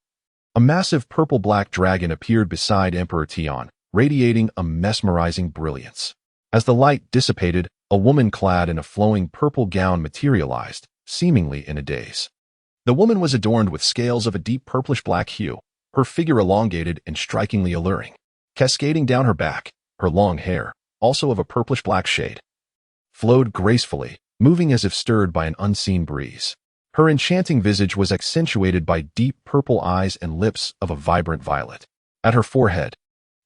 a massive purple-black dragon appeared beside Emperor Tian, radiating a mesmerizing brilliance. As the light dissipated, a woman clad in a flowing purple gown materialized, seemingly in a daze. The woman was adorned with scales of a deep purplish-black hue, her figure elongated and strikingly alluring. Cascading down her back, her long hair, also of a purplish-black shade, flowed gracefully, moving as if stirred by an unseen breeze. Her enchanting visage was accentuated by deep purple eyes and lips of a vibrant violet. At her forehead,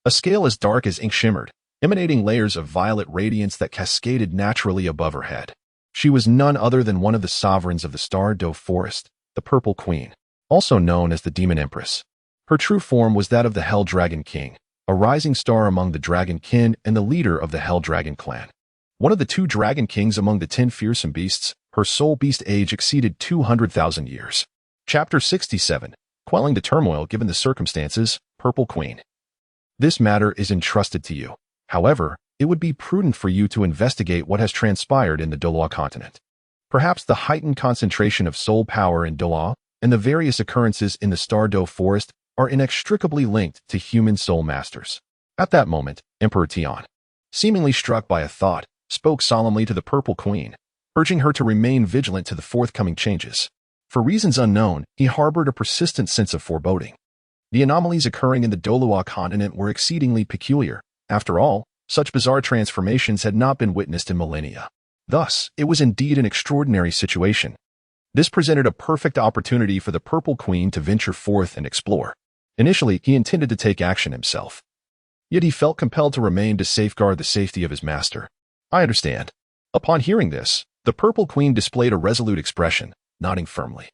a scale as dark as ink shimmered, emanating layers of violet radiance that cascaded naturally above her head. She was none other than one of the sovereigns of the Star Dou forest, the Purple Queen, also known as the Demon Empress. Her true form was that of the Hell Dragon King, a rising star among the dragon kin and the leader of the Hell Dragon clan. One of the two dragon kings among the 10 fearsome beasts, her soul beast age exceeded 200,000 years. Chapter 67. Quelling the turmoil given the circumstances, Purple Queen. This matter is entrusted to you. However, it would be prudent for you to investigate what has transpired in the Douluo Continent. Perhaps the heightened concentration of soul power in Douluo and the various occurrences in the Star Dou forest are inextricably linked to human soul masters. At that moment, Emperor Tian, seemingly struck by a thought, spoke solemnly to the Purple Queen, urging her to remain vigilant to the forthcoming changes. For reasons unknown, he harbored a persistent sense of foreboding. The anomalies occurring in the Douluo Continent were exceedingly peculiar. After all, such bizarre transformations had not been witnessed in millennia. Thus, it was indeed an extraordinary situation. This presented a perfect opportunity for the Purple Queen to venture forth and explore. Initially, he intended to take action himself. Yet he felt compelled to remain to safeguard the safety of his master. I understand. Upon hearing this, the Purple Queen displayed a resolute expression, nodding firmly.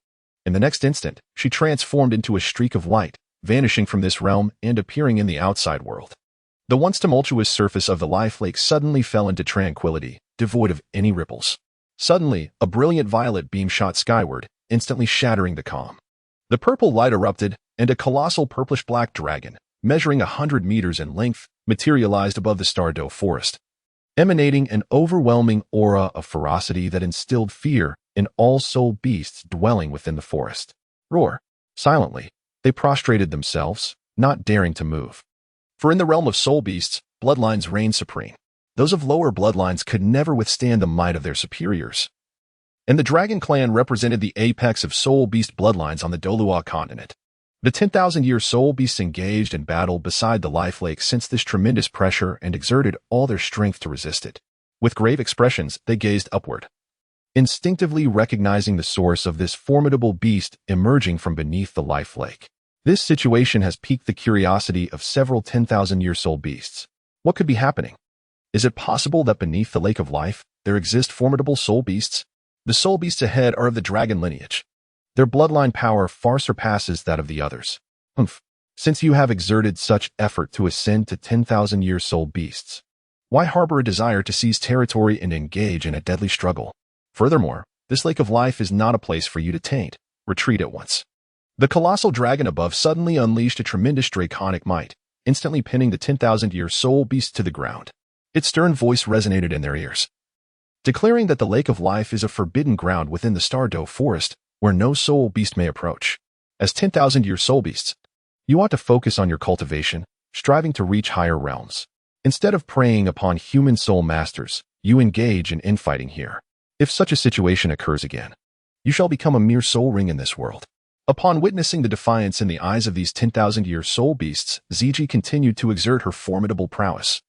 In the next instant, she transformed into a streak of light, vanishing from this realm and appearing in the outside world. The once tumultuous surface of the life lake suddenly fell into tranquility, devoid of any ripples. Suddenly, a brilliant violet beam shot skyward, instantly shattering the calm. The purple light erupted, and a colossal purplish-black dragon, measuring 100 meters in length, materialized above the Star Dou forest, emanating an overwhelming aura of ferocity that instilled fear in all soul beasts dwelling within the forest. Roar. Silently, they prostrated themselves, not daring to move. For in the realm of soul beasts, bloodlines reign supreme. Those of lower bloodlines could never withstand the might of their superiors. And the Dragon Clan represented the apex of soul beast bloodlines on the Douluo Continent. The 10,000-year soul beasts engaged in battle beside the life lake sensed this tremendous pressure and exerted all their strength to resist it. With grave expressions, they gazed upward, instinctively recognizing the source of this formidable beast emerging from beneath the life lake. This situation has piqued the curiosity of several 10,000-year soul beasts. What could be happening? Is it possible that beneath the lake of life, there exist formidable soul beasts? The soul beasts ahead are of the dragon lineage. Their bloodline power far surpasses that of the others. Since you have exerted such effort to ascend to 10,000-year soul beasts, why harbor a desire to seize territory and engage in a deadly struggle? Furthermore, this lake of life is not a place for you to taint. Retreat at once. The colossal dragon above suddenly unleashed a tremendous draconic might, instantly pinning the 10,000-year soul beast to the ground. Its stern voice resonated in their ears, declaring that the lake of life is a forbidden ground within the Star Dou forest where no soul beast may approach. As 10,000-year soul beasts, you ought to focus on your cultivation, striving to reach higher realms. Instead of preying upon human soul masters, you engage in infighting here. If such a situation occurs again, you shall become a mere soul ring in this world. Upon witnessing the defiance in the eyes of these 10,000-year soul beasts, Ziji continued to exert her formidable prowess,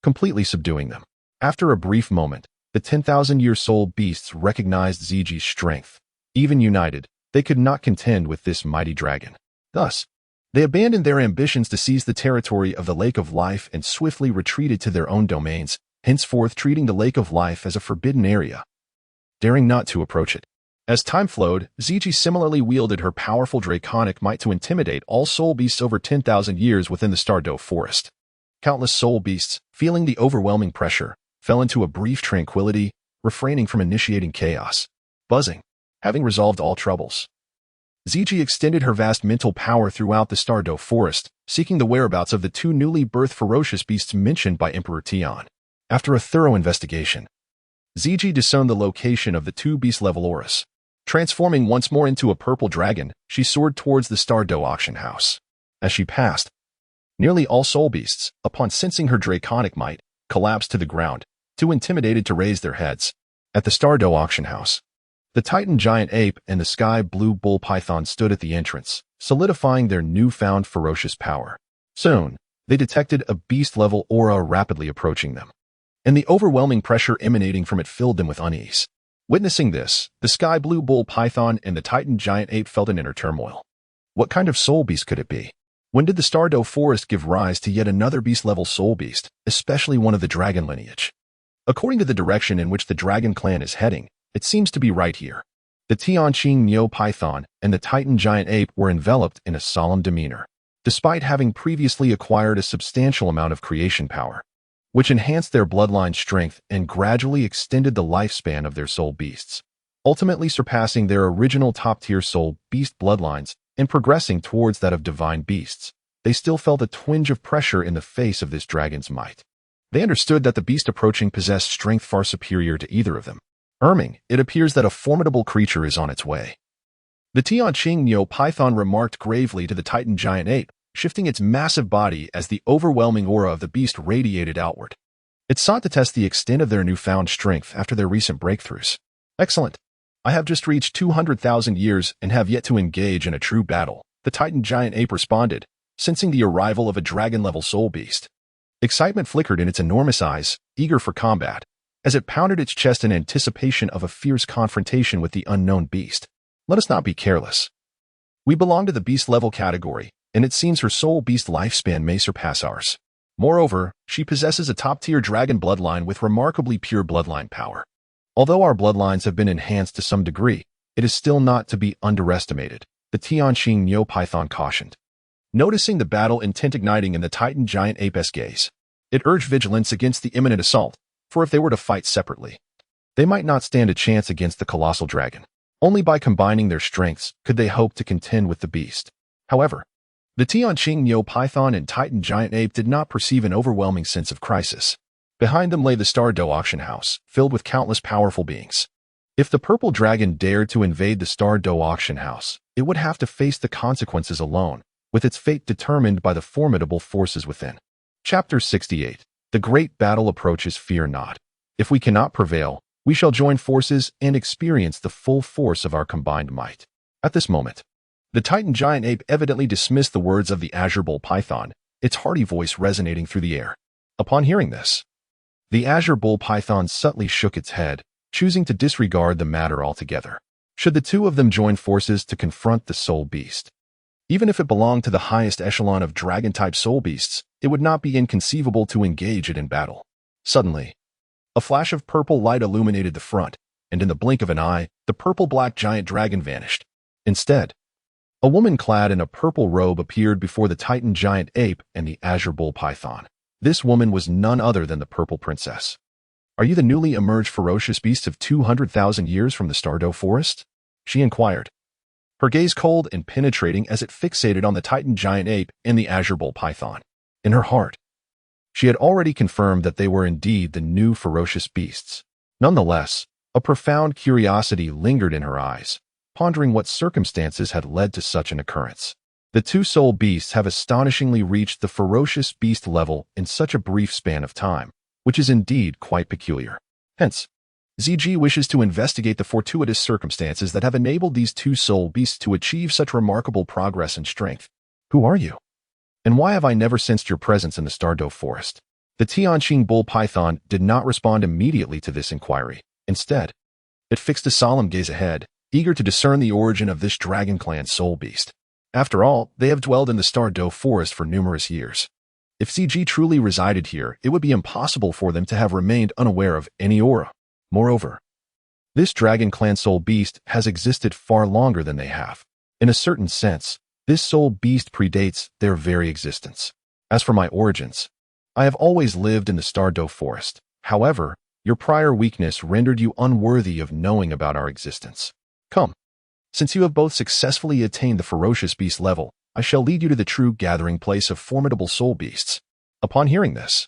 completely subduing them. After a brief moment, the 10,000-year soul beasts recognized Ziji's strength. Even united, they could not contend with this mighty dragon. Thus, they abandoned their ambitions to seize the territory of the Lake of Life and swiftly retreated to their own domains, henceforth treating the Lake of Life as a forbidden area, daring not to approach it. As time flowed, Ziji similarly wielded her powerful draconic might to intimidate all soul beasts over 10,000 years within the Star Dou forest. Countless soul beasts, feeling the overwhelming pressure, fell into a brief tranquility, refraining from initiating chaos. Buzzing. Having resolved all troubles, Ziji extended her vast mental power throughout the Star Dou forest, seeking the whereabouts of the two newly birthed ferocious beasts mentioned by Emperor Tian. After a thorough investigation, Ziji discerned the location of the two beast-level auras. Transforming once more into a purple dragon, she soared towards the Star Dou Auction House. As she passed, nearly all soul beasts, upon sensing her draconic might, collapsed to the ground, too intimidated to raise their heads. At the Star Dou Auction House, the Titan giant ape and the sky blue bull python stood at the entrance, solidifying their newfound ferocious power. Soon, they detected a beast-level aura rapidly approaching them, and the overwhelming pressure emanating from it filled them with unease. Witnessing this, the sky blue bull python and the Titan giant ape felt an inner turmoil. What kind of soul beast could it be? When did the Star Dou forest give rise to yet another beast-level soul beast, especially one of the dragon lineage? According to the direction in which the Dragon Clan is heading, it seems to be right here. The Tianqing Neo python and the Titan giant ape were enveloped in a solemn demeanor. despite having previously acquired a substantial amount of creation power, which enhanced their bloodline strength and gradually extended the lifespan of their soul beasts, ultimately surpassing their original top-tier soul beast bloodlines and progressing towards that of divine beasts. They still felt a twinge of pressure in the face of this dragon's might. They understood that the beast approaching possessed strength far superior to either of them. It appears that a formidable creature is on its way. The Tianqing Neo python remarked gravely to the Titan giant ape, shifting its massive body as the overwhelming aura of the beast radiated outward. It sought to test the extent of their newfound strength after their recent breakthroughs. Excellent. I have just reached 200,000 years and have yet to engage in a true battle, the Titan giant ape responded, sensing the arrival of a dragon-level soul beast. Excitement flickered in its enormous eyes, eager for combat, as it pounded its chest in anticipation of a fierce confrontation with the unknown beast. Let us not be careless. We belong to the beast-level category, and it seems her soul beast lifespan may surpass ours. Moreover, she possesses a top-tier dragon bloodline with remarkably pure bloodline power. Although our bloodlines have been enhanced to some degree, it is still not to be underestimated, the Tianqing Neopython cautioned. Noticing the battle intent igniting in the Titan giant ape's gaze, it urged vigilance against the imminent assault, for if they were to fight separately, they might not stand a chance against the colossal dragon. Only by combining their strengths could they hope to contend with the beast. However, the Tianqing Neopython and Titan giant ape did not perceive an overwhelming sense of crisis. Behind them lay the Star Dou Auction House, filled with countless powerful beings. If the purple dragon dared to invade the Star Dou Auction House, it would have to face the consequences alone, with its fate determined by the formidable forces within. Chapter 68. The great battle approaches, fear not. If we cannot prevail, we shall join forces and experience the full force of our combined might. At this moment, the Titan giant ape evidently dismissed the words of the Azure Bull Python, its hearty voice resonating through the air. Upon hearing this, the Azure Bull Python subtly shook its head, choosing to disregard the matter altogether. Should the two of them join forces to confront the soul beast? Even if it belonged to the highest echelon of dragon-type soul beasts, it would not be inconceivable to engage it in battle. Suddenly, a flash of purple light illuminated the front, and in the blink of an eye, the purple-black giant dragon vanished. Instead, a woman clad in a purple robe appeared before the Titan giant ape and the Azure Bull Python. This woman was none other than the Purple Princess. Are you the newly emerged ferocious beast of 200,000 years from the Star Dou forest? She inquired, her gaze cold and penetrating as it fixated on the Titan giant ape and the Azure Bull Python. In her heart, she had already confirmed that they were indeed the new ferocious beasts. Nonetheless, a profound curiosity lingered in her eyes, pondering what circumstances had led to such an occurrence. The two soul beasts have astonishingly reached the ferocious beast level in such a brief span of time, which is indeed quite peculiar. Hence, ZG wishes to investigate the fortuitous circumstances that have enabled these two soul beasts to achieve such remarkable progress and strength. Who are you? And why have I never sensed your presence in the Star Dou forest? The Tianqing Bull Python did not respond immediately to this inquiry. Instead, it fixed a solemn gaze ahead, eager to discern the origin of this Dragon Clan soul beast. After all, they have dwelled in the Star Dou forest for numerous years. If ZG truly resided here, it would be impossible for them to have remained unaware of any aura. Moreover, this Dragon Clan soul beast has existed far longer than they have. In a certain sense, this soul beast predates their very existence. As for my origins, I have always lived in the Star Dou forest. However, your prior weakness rendered you unworthy of knowing about our existence. Come. Since you have both successfully attained the ferocious beast level, I shall lead you to the true gathering place of formidable soul beasts. Upon hearing this,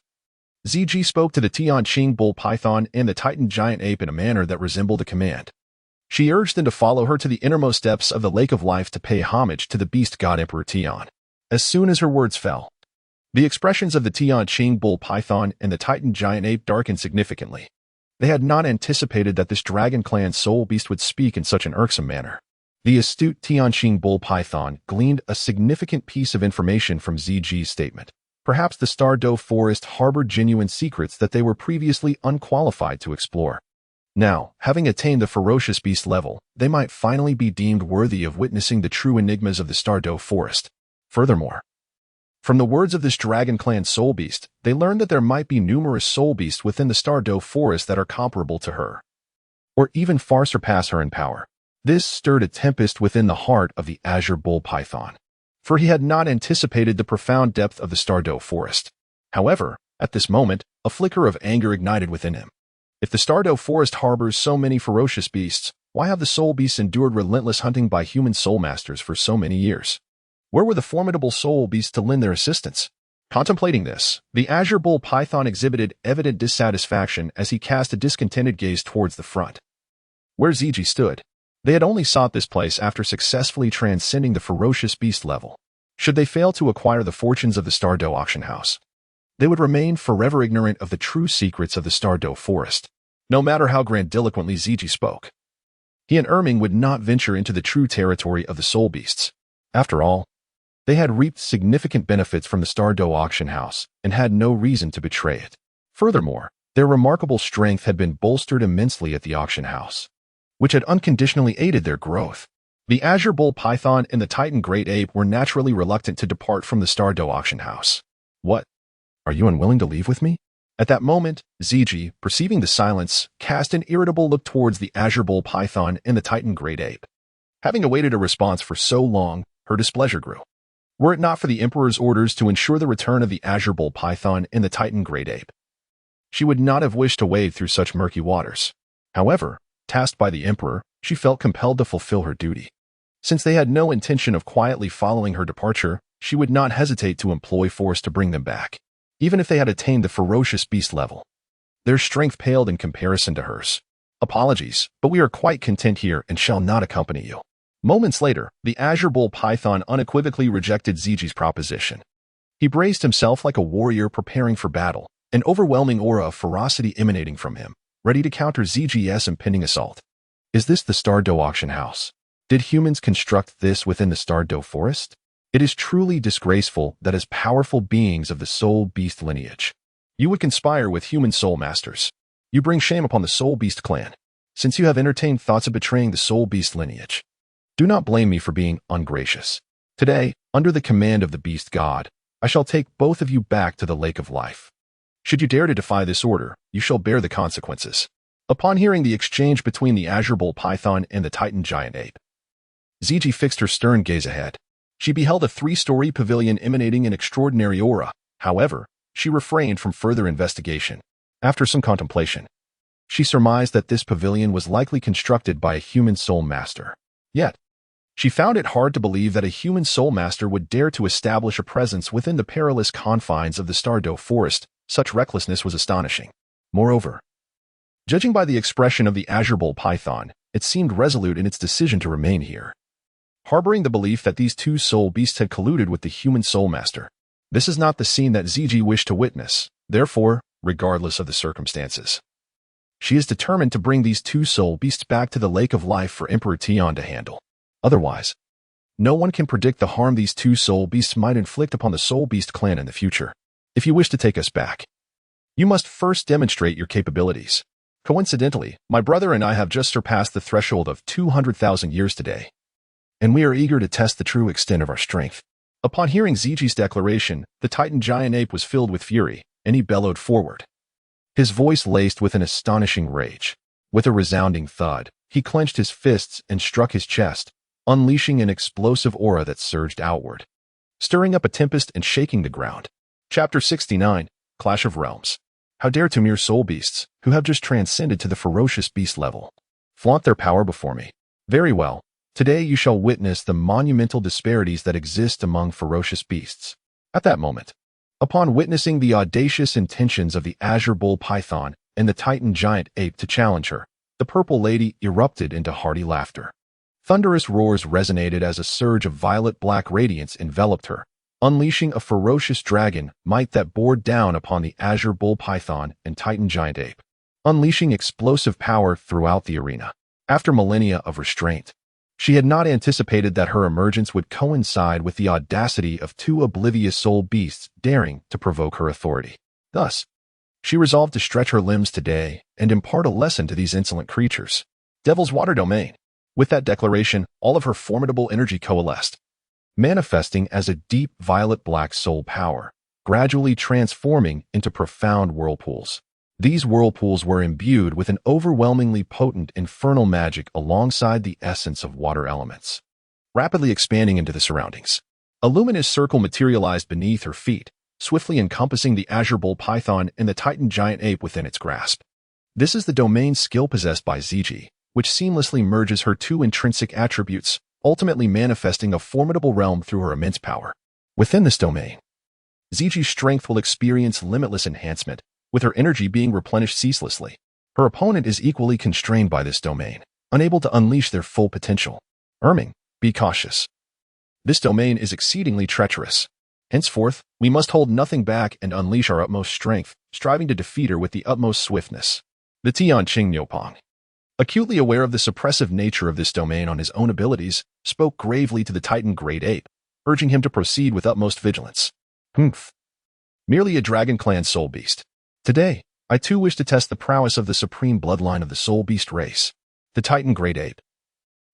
ZG spoke to the Tianqing Bull Python and the Titan giant ape in a manner that resembled a command. She urged them to follow her to the innermost depths of the Lake of Life to pay homage to the beast god Emperor Tian. As soon as her words fell, the expressions of the Tianqing Bull Python and the Titan giant ape darkened significantly. They had not anticipated that this Dragon Clan soul beast would speak in such an irksome manner. The astute Tianqing Bull Python gleaned a significant piece of information from ZG's statement. Perhaps the Star Dou forest harbored genuine secrets that they were previously unqualified to explore. Now, having attained the ferocious beast level, they might finally be deemed worthy of witnessing the true enigmas of the Star Dou forest. Furthermore, from the words of this Dragon Clan soul beast, they learned that there might be numerous soul beasts within the Star Dou forest that are comparable to her, or even far surpass her in power. This stirred a tempest within the heart of the Azure Bull Python. for he had not anticipated the profound depth of the Star Dou forest. However, at this moment, a flicker of anger ignited within him. If the Star Dou forest harbors so many ferocious beasts, why have the soul beasts endured relentless hunting by human soul masters for so many years? Where were the formidable soul beasts to lend their assistance? Contemplating this, the azure bull python exhibited evident dissatisfaction as he cast a discontented gaze towards the front. Where Ziji stood, they had only sought this place after successfully transcending the ferocious beast level. Should they fail to acquire the fortunes of the Star Dou Auction House, they would remain forever ignorant of the true secrets of the Star Dou forest, no matter how grandiloquently Ziji spoke. He and Erming would not venture into the true territory of the soul beasts. After all, they had reaped significant benefits from the Star Dou Auction House and had no reason to betray it. Furthermore, their remarkable strength had been bolstered immensely at the auction house, which had unconditionally aided their growth. The azure bull python and the Titan great ape were naturally reluctant to depart from the Star Dou Auction House. What? Are you unwilling to leave with me? At that moment, Ziji, perceiving the silence, cast an irritable look towards the azure bull python and the Titan great ape. Having awaited a response for so long, her displeasure grew. Were it not for the Emperor's orders to ensure the return of the azure bull python and the Titan great ape, she would not have wished to wade through such murky waters. However, tasked by the Emperor, she felt compelled to fulfill her duty. Since they had no intention of quietly following her departure, she would not hesitate to employ force to bring them back, even if they had attained the ferocious beast level. Their strength paled in comparison to hers. Apologies, but we are quite content here and shall not accompany you. Moments later, the azure bull python unequivocally rejected Ziji's proposition. He braced himself like a warrior preparing for battle, an overwhelming aura of ferocity emanating from him, ready to counter Ziji's impending assault. Is this the Star Dou Auction House? Did humans construct this within the Star Dou forest? It is truly disgraceful that as powerful beings of the soul beast lineage, you would conspire with human soul masters. You bring shame upon the soul beast clan, since you have entertained thoughts of betraying the soul beast lineage. Do not blame me for being ungracious. Today, under the command of the beast god, I shall take both of you back to the lake of life. Should you dare to defy this order, you shall bear the consequences. Upon hearing the exchange between the azure bull python and the Titan giant ape, Ziji fixed her stern gaze ahead. She beheld a 3-story pavilion emanating an extraordinary aura. However, she refrained from further investigation. After some contemplation, she surmised that this pavilion was likely constructed by a human soul master. Yet, she found it hard to believe that a human soul master would dare to establish a presence within the perilous confines of the Star Dou forest. Such recklessness was astonishing. Moreover, judging by the expression of the azure bull python, it seemed resolute in its decision to remain here, harboring the belief that these two soul beasts had colluded with the human soul master. This is not the scene that Ziji wished to witness. Therefore, regardless of the circumstances, she is determined to bring these two soul beasts back to the lake of life for Emperor Tian to handle. Otherwise, no one can predict the harm these two soul beasts might inflict upon the soul beast clan in the future. If you wish to take us back, you must first demonstrate your capabilities. Coincidentally, my brother and I have just surpassed the threshold of 200,000 years today, and we are eager to test the true extent of our strength. Upon hearing Ziji's declaration, the Titan giant ape was filled with fury, and he bellowed forward, his voice laced with an astonishing rage. With a resounding thud, he clenched his fists and struck his chest, unleashing an explosive aura that surged outward, stirring up a tempest and shaking the ground. Chapter 69, Clash of Realms. How dare two mere soul beasts, who have just transcended to the ferocious beast level, flaunt their power before me? Very well. Today you shall witness the monumental disparities that exist among ferocious beasts. At that moment, upon witnessing the audacious intentions of the azure bull python and the Titan giant ape to challenge her, the purple lady erupted into hearty laughter. Thunderous roars resonated as a surge of violet-black radiance enveloped her, unleashing a ferocious dragon might that bore down upon the azure bull python and Titan giant ape, unleashing explosive power throughout the arena. After millennia of restraint, she had not anticipated that her emergence would coincide with the audacity of two oblivious soul beasts daring to provoke her authority. Thus, she resolved to stretch her limbs today and impart a lesson to these insolent creatures. Devil's Water Domain. With that declaration, all of her formidable energy coalesced, manifesting as a deep violet-black soul power, gradually transforming into profound whirlpools. These whirlpools were imbued with an overwhelmingly potent infernal magic alongside the essence of water elements, rapidly expanding into the surroundings. A luminous circle materialized beneath her feet, swiftly encompassing the azure bull python and the titan giant ape within its grasp. This is the domain skill possessed by Ziji, which seamlessly merges her two intrinsic attributes, ultimately manifesting a formidable realm through her immense power. Within this domain, Ziji's strength will experience limitless enhancement, with her energy being replenished ceaselessly. Her opponent is equally constrained by this domain, unable to unleash their full potential. Be cautious. This domain is exceedingly treacherous. Henceforth, we must hold nothing back and unleash our utmost strength, striving to defeat her with the utmost swiftness. The Tianqing Niupang, acutely aware of the suppressive nature of this domain on his own abilities, spoke gravely to the Titan Great Ape, urging him to proceed with utmost vigilance. Merely a Dragon Clan soul beast. Today, I too wish to test the prowess of the supreme bloodline of the soul beast race. The Titan Great Ape,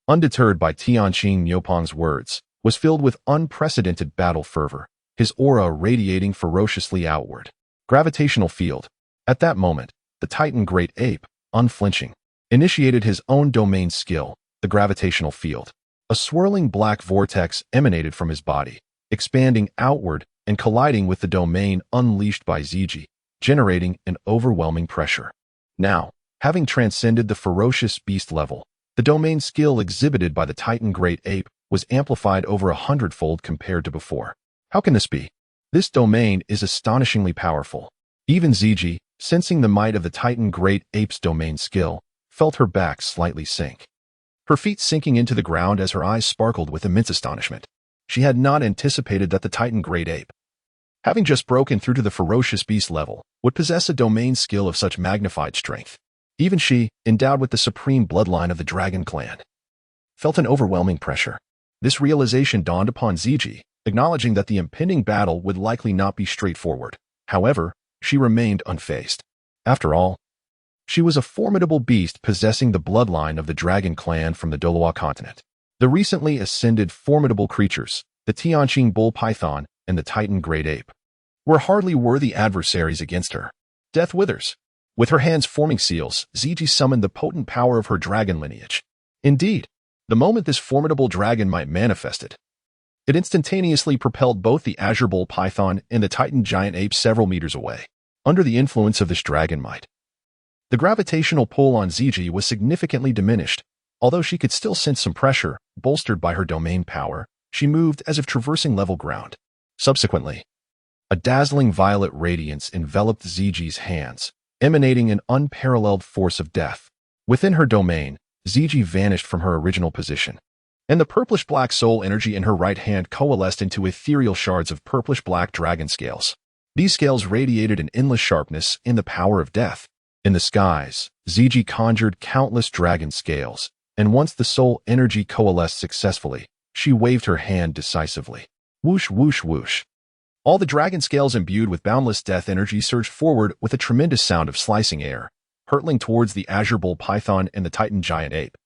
undeterred by Tianqing Niupang's words, was filled with unprecedented battle fervor, his aura radiating ferociously outward. Gravitational field. At that moment, the Titan Great Ape, unflinching, initiated his own domain skill, the gravitational field. A swirling black vortex emanated from his body, expanding outward and colliding with the domain unleashed by Ziji, generating an overwhelming pressure. Now, having transcended the ferocious beast level, the domain skill exhibited by the Titan Great Ape was amplified over 100-fold compared to before. How can this be? This domain is astonishingly powerful. Even Ziji, sensing the might of the Titan Great Ape's domain skill, felt her back slightly sink. Her feet sinking into the ground as her eyes sparkled with immense astonishment. She had not anticipated that the Titan Great Ape, having just broken through to the ferocious beast level, would possess a domain skill of such magnified strength. Even she, endowed with the supreme bloodline of the Dragon Clan, felt an overwhelming pressure. This realization dawned upon Ziji, acknowledging that the impending battle would likely not be straightforward. However, she remained unfazed. After all, she was a formidable beast possessing the bloodline of the Dragon Clan from the Douluo Continent. The recently ascended formidable creatures, the Tianqing bull python and the Titan Great Ape, were hardly worthy adversaries against her. Death withers. With her hands forming seals, Ziji summoned the potent power of her dragon lineage. Indeed, the moment this formidable dragon might manifested, it instantaneously propelled both the azure bull python and the Titan giant ape several meters away. Under the influence of this dragon might, the gravitational pull on Ziji was significantly diminished. Although she could still sense some pressure, bolstered by her domain power, she moved as if traversing level ground. Subsequently, a dazzling violet radiance enveloped Ziji's hands, emanating an unparalleled force of death. Within her domain, Ziji vanished from her original position, and the purplish-black soul energy in her right hand coalesced into ethereal shards of purplish-black dragon scales. These scales radiated an endless sharpness and the power of death. In the skies, Ziji conjured countless dragon scales, and once the soul energy coalesced successfully, she waved her hand decisively. Whoosh, whoosh, whoosh. All the dragon scales imbued with boundless death energy surged forward with a tremendous sound of slicing air, hurtling towards the azure bull python and the Titan giant ape,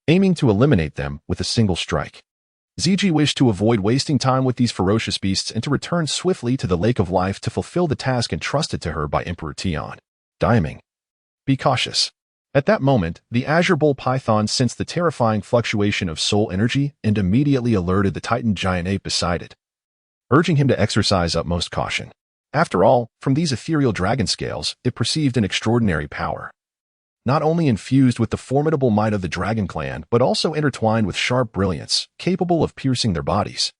aiming to eliminate them with a single strike. Ziji wished to avoid wasting time with these ferocious beasts and to return swiftly to the Lake of Life to fulfill the task entrusted to her by Emperor Tian. Diaming. Be cautious. At that moment, the azure bull python sensed the terrifying fluctuation of soul energy and immediately alerted the Titan giant ape beside it, urging him to exercise utmost caution. After all, from these ethereal dragon scales, it perceived an extraordinary power, not only infused with the formidable might of the Dragon Clan, but also intertwined with sharp brilliance, capable of piercing their bodies.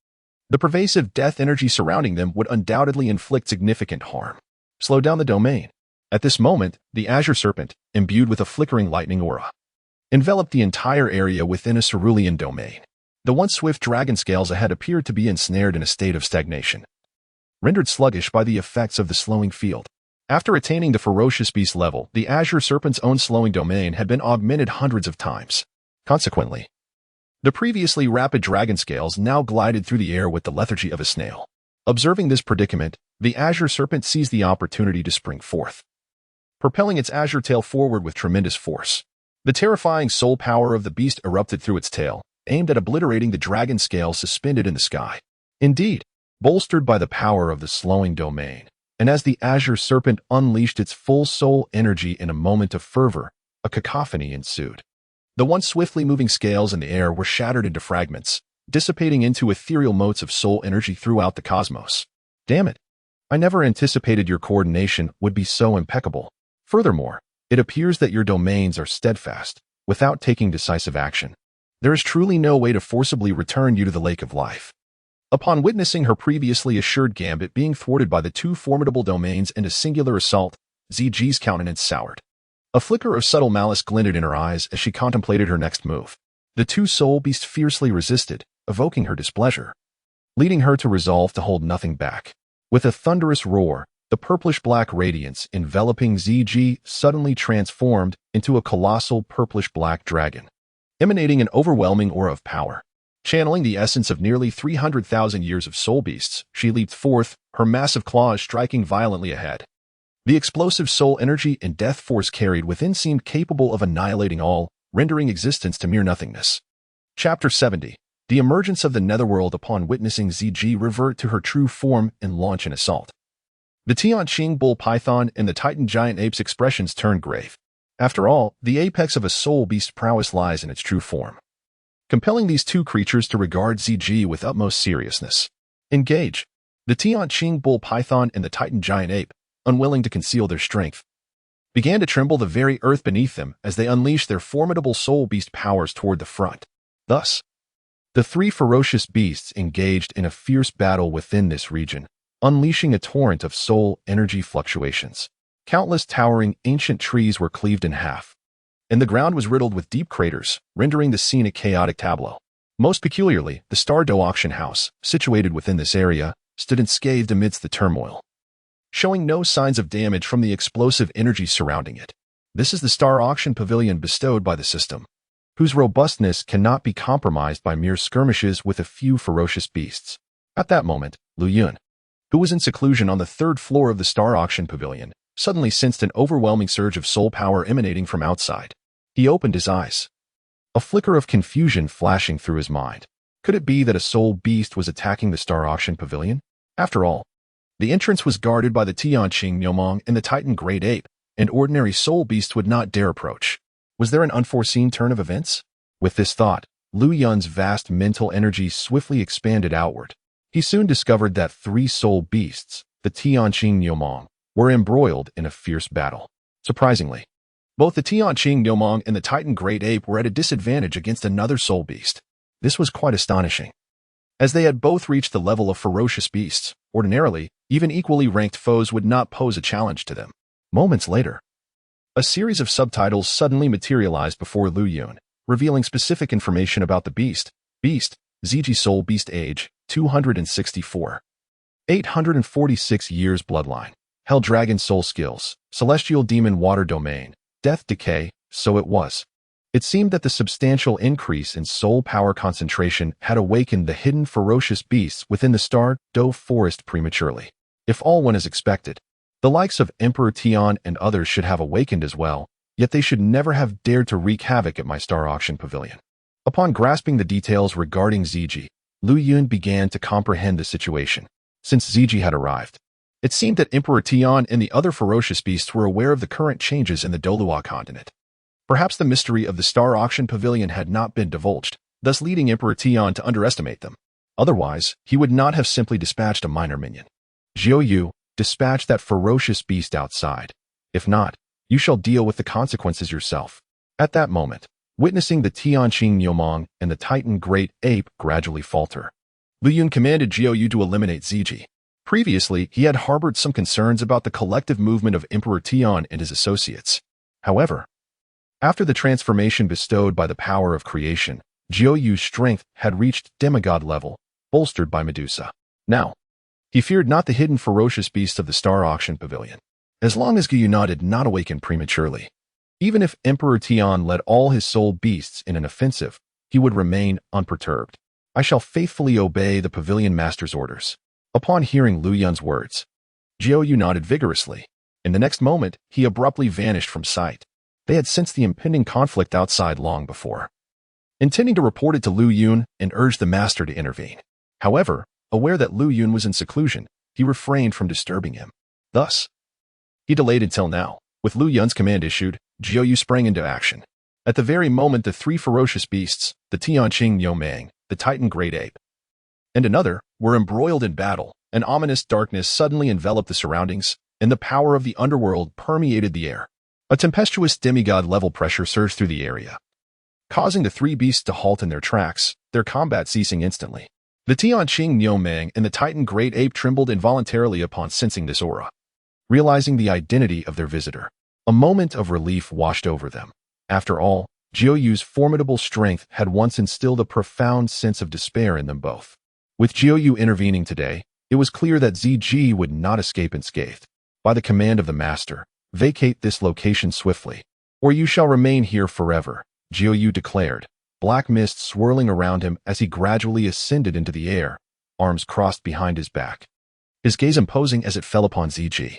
The pervasive death energy surrounding them would undoubtedly inflict significant harm. Slow down the domain. At this moment, the azure serpent, imbued with a flickering lightning aura, enveloped the entire area within a cerulean domain. The once swift dragon scales ahead appeared to be ensnared in a state of stagnation, rendered sluggish by the effects of the slowing field. After attaining the ferocious beast level, the azure serpent's own slowing domain had been augmented hundreds of times. Consequently, the previously rapid dragon scales now glided through the air with the lethargy of a snail. Observing this predicament, the azure serpent seized the opportunity to spring forth, propelling its azure tail forward with tremendous force. The terrifying soul power of the beast erupted through its tail, aimed at obliterating the dragon scales suspended in the sky. Indeed, bolstered by the power of the slowing domain, and as the azure serpent unleashed its full soul energy in a moment of fervor, a cacophony ensued. The once swiftly moving scales in the air were shattered into fragments, dissipating into ethereal motes of soul energy throughout the cosmos. Damn it. I never anticipated your coordination would be so impeccable. Furthermore, it appears that your domains are steadfast, without taking decisive action. There is truly no way to forcibly return you to the lake of life. Upon witnessing her previously assured gambit being thwarted by the two formidable domains in a singular assault, ZG's countenance soured. A flicker of subtle malice glinted in her eyes as she contemplated her next move. The two soul beasts fiercely resisted, evoking her displeasure, leading her to resolve to hold nothing back. With a thunderous roar, the purplish-black radiance enveloping ZG suddenly transformed into a colossal purplish-black dragon, emanating an overwhelming aura of power. Channeling the essence of nearly 300,000 years of soul beasts, she leaped forth, her massive claws striking violently ahead. The explosive soul energy and death force carried within seemed capable of annihilating all, rendering existence to mere nothingness. Chapter 70. The emergence of the netherworld upon witnessing ZG revert to her true form and launch an assault. The Tianqing bull python and the titan giant ape's expressions turned grave. After all, the apex of a soul beast prowess lies in its true form, compelling these two creatures to regard ZG with utmost seriousness. Engage. The Tianqing bull python and the titan giant ape, unwilling to conceal their strength, began to tremble the very earth beneath them as they unleashed their formidable soul beast powers toward the front. Thus, the three ferocious beasts engaged in a fierce battle within this region, unleashing a torrent of soul energy fluctuations. Countless towering ancient trees were cleaved in half, and the ground was riddled with deep craters, rendering the scene a chaotic tableau. Most peculiarly, the Star Dou Auction House, situated within this area, stood unscathed amidst the turmoil, showing no signs of damage from the explosive energy surrounding it. This is the Star Auction Pavilion bestowed by the system, whose robustness cannot be compromised by mere skirmishes with a few ferocious beasts. At that moment, Lu Yun, who was in seclusion on the third floor of the Star Auction Pavilion, suddenly sensed an overwhelming surge of soul power emanating from outside. He opened his eyes, a flicker of confusion flashing through his mind. Could it be that a soul beast was attacking the Star Auction Pavilion? After all, the entrance was guarded by the Tianqing Nyomong and the Titan Great Ape, and ordinary soul beasts would not dare approach. Was there an unforeseen turn of events? With this thought, Lu Yun's vast mental energy swiftly expanded outward. He soon discovered that three soul beasts, the Tianqing Nyomong, were embroiled in a fierce battle. Surprisingly, both the Tianqing Nyomong and the Titan Great Ape were at a disadvantage against another soul beast. This was quite astonishing, as they had both reached the level of ferocious beasts. Ordinarily, even equally ranked foes would not pose a challenge to them. Moments later, a series of subtitles suddenly materialized before Lu Yun, revealing specific information about the beast. Beast, ZG Soul Beast Age, 264. 846 years bloodline. Hell Dragon Soul Skills, Celestial Demon Water Domain, Death Decay. So it was. It seemed that the substantial increase in soul power concentration had awakened the hidden ferocious beasts within the Star Dou forest prematurely. If all went as expected, the likes of Emperor Tian and others should have awakened as well, yet they should never have dared to wreak havoc at my Star Auction Pavilion. Upon grasping the details regarding ZG, Lu Yun began to comprehend the situation. Since ZG had arrived, it seemed that Emperor Tian and the other ferocious beasts were aware of the current changes in the Douluo Continent. Perhaps the mystery of the Star Auction Pavilion had not been divulged, thus leading Emperor Tian to underestimate them. Otherwise, he would not have simply dispatched a minor minion. Jiao Yu, dispatch that ferocious beast outside. If not, you shall deal with the consequences yourself. At that moment, witnessing the Tianqing Nyomong and the Titan Great Ape gradually falter, Lu Yun commanded Jiao Yu to eliminate ZG. Previously, he had harbored some concerns about the collective movement of Emperor Tian and his associates. However, after the transformation bestowed by the power of creation, Jiao Yu's strength had reached demigod level, bolstered by Medusa. Now, he feared not the hidden ferocious beasts of the Star Auction Pavilion, as long as Gyuna did not awaken prematurely. Even if Emperor Tian led all his soul beasts in an offensive, he would remain unperturbed. I shall faithfully obey the Pavilion Master's orders. Upon hearing Lu Yun's words, Jiao Yu nodded vigorously. In the next moment, he abruptly vanished from sight. They had sensed the impending conflict outside long before, intending to report it to Lu Yun and urge the master to intervene. However, aware that Lu Yun was in seclusion, he refrained from disturbing him. Thus, he delayed until now. With Lu Yun's command issued, Jiao Yu sprang into action. At the very moment the three ferocious beasts, the Tianqing Nyomong, the Titan Great Ape, and another were embroiled in battle. An ominous darkness suddenly enveloped the surroundings, and the power of the underworld permeated the air. A tempestuous demigod-level pressure surged through the area, causing the three beasts to halt in their tracks, their combat ceasing instantly. The Tianqing Niumang and the Titan Great Ape trembled involuntarily upon sensing this aura. Realizing the identity of their visitor, a moment of relief washed over them. After all, Jiuyu's formidable strength had once instilled a profound sense of despair in them both. With Jiuyu intervening today, it was clear that ZG would not escape unscathed. By the command of the master, vacate this location swiftly, or you shall remain here forever, Jiuyu declared, black mist swirling around him as he gradually ascended into the air, arms crossed behind his back. His gaze imposing as it fell upon ZG.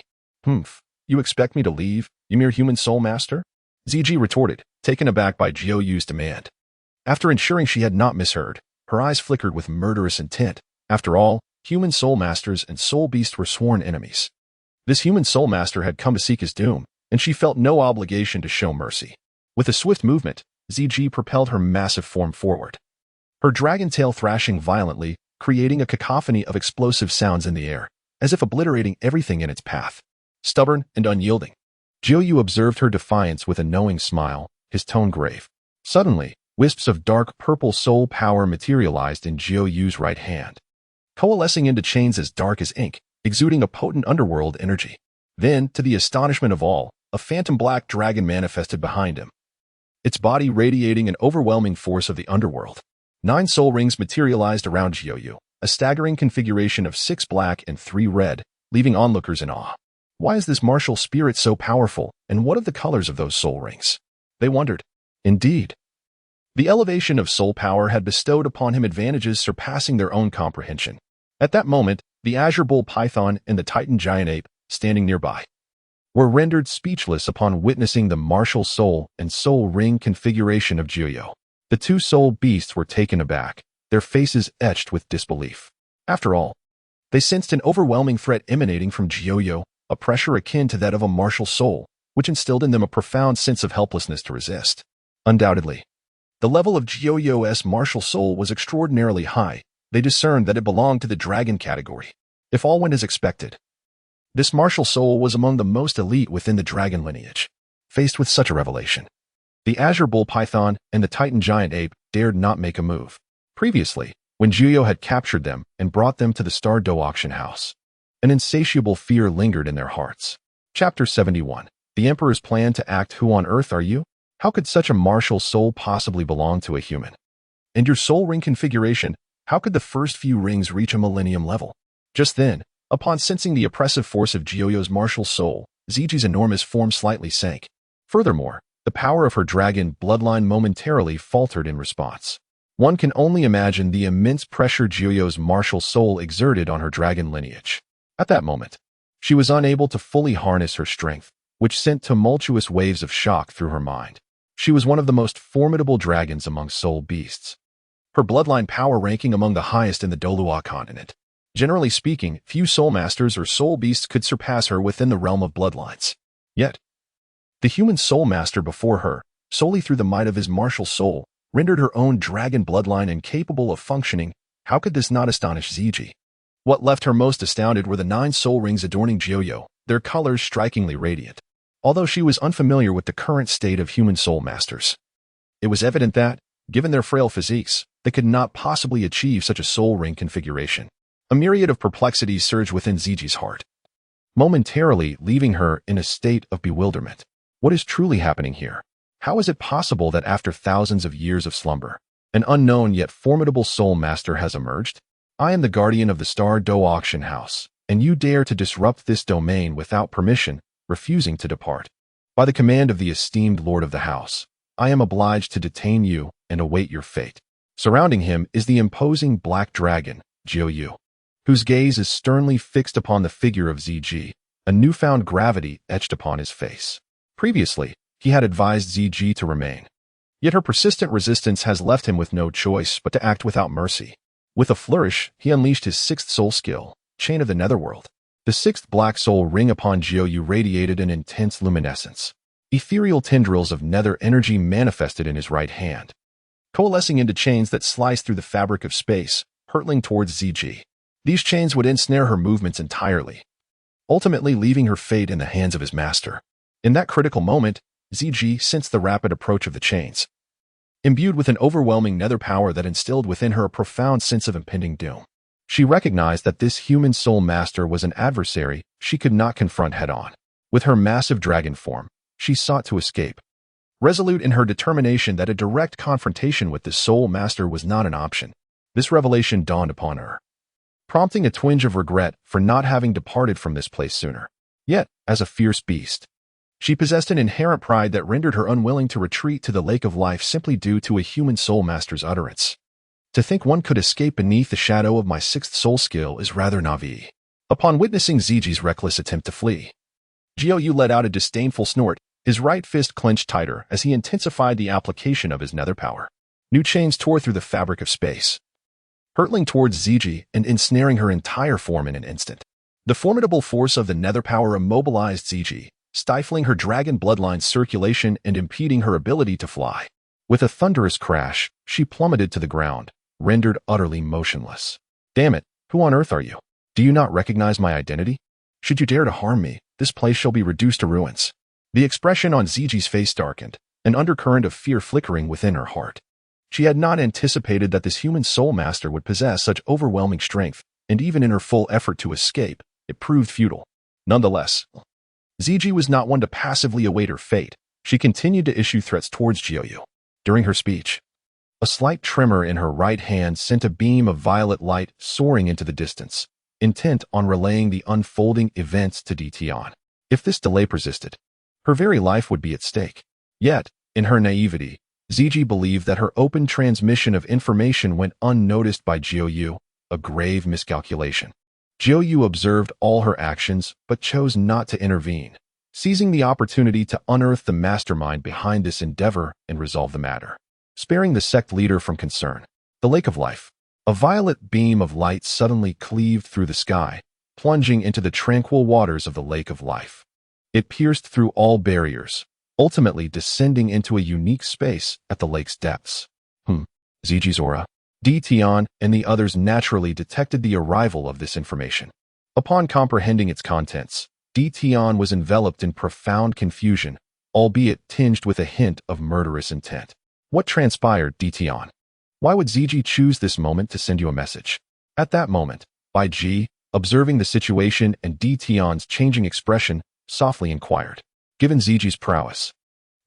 You expect me to leave, you mere human soul master? ZG retorted, taken aback by Jiuyu's demand. After ensuring she had not misheard, her eyes flickered with murderous intent. After all, human soul masters and soul beasts were sworn enemies. This human soul master had come to seek his doom, and she felt no obligation to show mercy. With a swift movement, ZG propelled her massive form forward, her dragon tail thrashing violently, creating a cacophony of explosive sounds in the air, as if obliterating everything in its path. Stubborn and unyielding, Jiuyu observed her defiance with a knowing smile, his tone grave. Suddenly, wisps of dark purple soul power materialized in Jiuyu's right hand, coalescing into chains as dark as ink, exuding a potent underworld energy. Then, to the astonishment of all, a phantom black dragon manifested behind him, its body radiating an overwhelming force of the underworld. 9 soul rings materialized around Jiuyu, a staggering configuration of 6 black and 3 red, leaving onlookers in awe. Why is this martial spirit so powerful, and what of the colors of those soul rings? They wondered. Indeed, the elevation of soul power had bestowed upon him advantages surpassing their own comprehension. At that moment, the Azure Bull Python and the Titan Giant Ape, standing nearby, were rendered speechless upon witnessing the martial soul and soul ring configuration of Jiuyu. The 2 soul beasts were taken aback, their faces etched with disbelief. After all, they sensed an overwhelming threat emanating from Jiuyu, a pressure akin to that of a martial soul, which instilled in them a profound sense of helplessness to resist. Undoubtedly, the level of Jiuyu's martial soul was extraordinarily high. They discerned that it belonged to the dragon category. If all went as expected, this martial soul was among the most elite within the dragon lineage. Faced with such a revelation, the Azure Bull Python and the Titan Giant Ape dared not make a move. Previously, when Jiuyu had captured them and brought them to the Star Dou Auction House, an insatiable fear lingered in their hearts. Chapter 71. The Emperor's plan to act. Who on earth are you? How could such a martial soul possibly belong to a human? And your soul ring configuration, how could the first few rings reach a millennium level? Just then, upon sensing the oppressive force of Jiuyu's martial soul, ZG's enormous form slightly sank. Furthermore, the power of her dragon bloodline momentarily faltered in response. One can only imagine the immense pressure Jiuyu's martial soul exerted on her dragon lineage. At that moment, she was unable to fully harness her strength, which sent tumultuous waves of shock through her mind. She was one of the most formidable dragons among soul beasts, her bloodline power ranking among the highest in the Douluo Continent. Generally speaking, few soul masters or soul beasts could surpass her within the realm of bloodlines. Yet, the human soul master before her, solely through the might of his martial soul, rendered her own dragon bloodline incapable of functioning. How could this not astonish ZG? What left her most astounded were the 9 soul rings adorning Jiuyu, their colors strikingly radiant. Although she was unfamiliar with the current state of human soul masters, it was evident that, given their frail physiques, they could not possibly achieve such a soul ring configuration. A myriad of perplexities surged within ZG's heart, momentarily leaving her in a state of bewilderment. What is truly happening here? How is it possible that after thousands of years of slumber, an unknown yet formidable soul master has emerged? I am the guardian of the Star Dou Auction House, and you dare to disrupt this domain without permission, refusing to depart. By the command of the esteemed lord of the house, I am obliged to detain you and await your fate. Surrounding him is the imposing black dragon, Jiuyu, whose gaze is sternly fixed upon the figure of ZG, a newfound gravity etched upon his face. Previously, he had advised ZG to remain. Yet her persistent resistance has left him with no choice but to act without mercy. With a flourish, he unleashed his 6th soul skill, Chain of the Netherworld. The 6th black soul ring upon Jiuyu radiated an intense luminescence. Ethereal tendrils of nether energy manifested in his right hand, coalescing into chains that slice through the fabric of space, hurtling towards ZG. These chains would ensnare her movements entirely, ultimately leaving her fate in the hands of his master. In that critical moment, ZG sensed the rapid approach of the chains. Imbued with an overwhelming nether power that instilled within her a profound sense of impending doom, she recognized that this human soul master was an adversary she could not confront head-on. With her massive dragon form, she sought to escape, resolute in her determination that a direct confrontation with the soul master was not an option. This revelation dawned upon her, prompting a twinge of regret for not having departed from this place sooner. Yet, as a fierce beast, she possessed an inherent pride that rendered her unwilling to retreat to the lake of life simply due to a human soul master's utterance. To think one could escape beneath the shadow of my sixth soul skill is rather naive. Upon witnessing ZG's reckless attempt to flee, Jiu let out a disdainful snort, his right fist clenched tighter as he intensified the application of his nether power. New chains tore through the fabric of space, hurtling towards ZG and ensnaring her entire form in an instant. The formidable force of the nether power immobilized ZG, stifling her dragon bloodline's circulation and impeding her ability to fly. With a thunderous crash, she plummeted to the ground, rendered utterly motionless. Damn it, who on earth are you? Do you not recognize my identity? Should you dare to harm me, this place shall be reduced to ruins. The expression on ZG's face darkened, an undercurrent of fear flickering within her heart. She had not anticipated that this human soul master would possess such overwhelming strength, and even in her full effort to escape, it proved futile. Nonetheless, ZG was not one to passively await her fate. She continued to issue threats towards Jiu. During her speech, a slight tremor in her right hand sent a beam of violet light soaring into the distance, intent on relaying the unfolding events to Tion. If this delay persisted, her very life would be at stake. Yet, in her naivety, ZG believed that her open transmission of information went unnoticed by Jiu, a grave miscalculation. Jiu observed all her actions but chose not to intervene, seizing the opportunity to unearth the mastermind behind this endeavor and resolve the matter. Sparing the sect leader from concern, the Lake of Life. A violet beam of light suddenly cleaved through the sky, plunging into the tranquil waters of the Lake of Life. It pierced through all barriers, ultimately descending into a unique space at the lake's depths. ZG's aura. Tion and the others naturally detected the arrival of this information. Upon comprehending its contents, Tion was enveloped in profound confusion, albeit tinged with a hint of murderous intent. What transpired, Tion? Why would ZG choose this moment to send you a message? At that moment, Bai Ji, observing the situation and Tion's changing expression, softly inquired. Given ZG's prowess,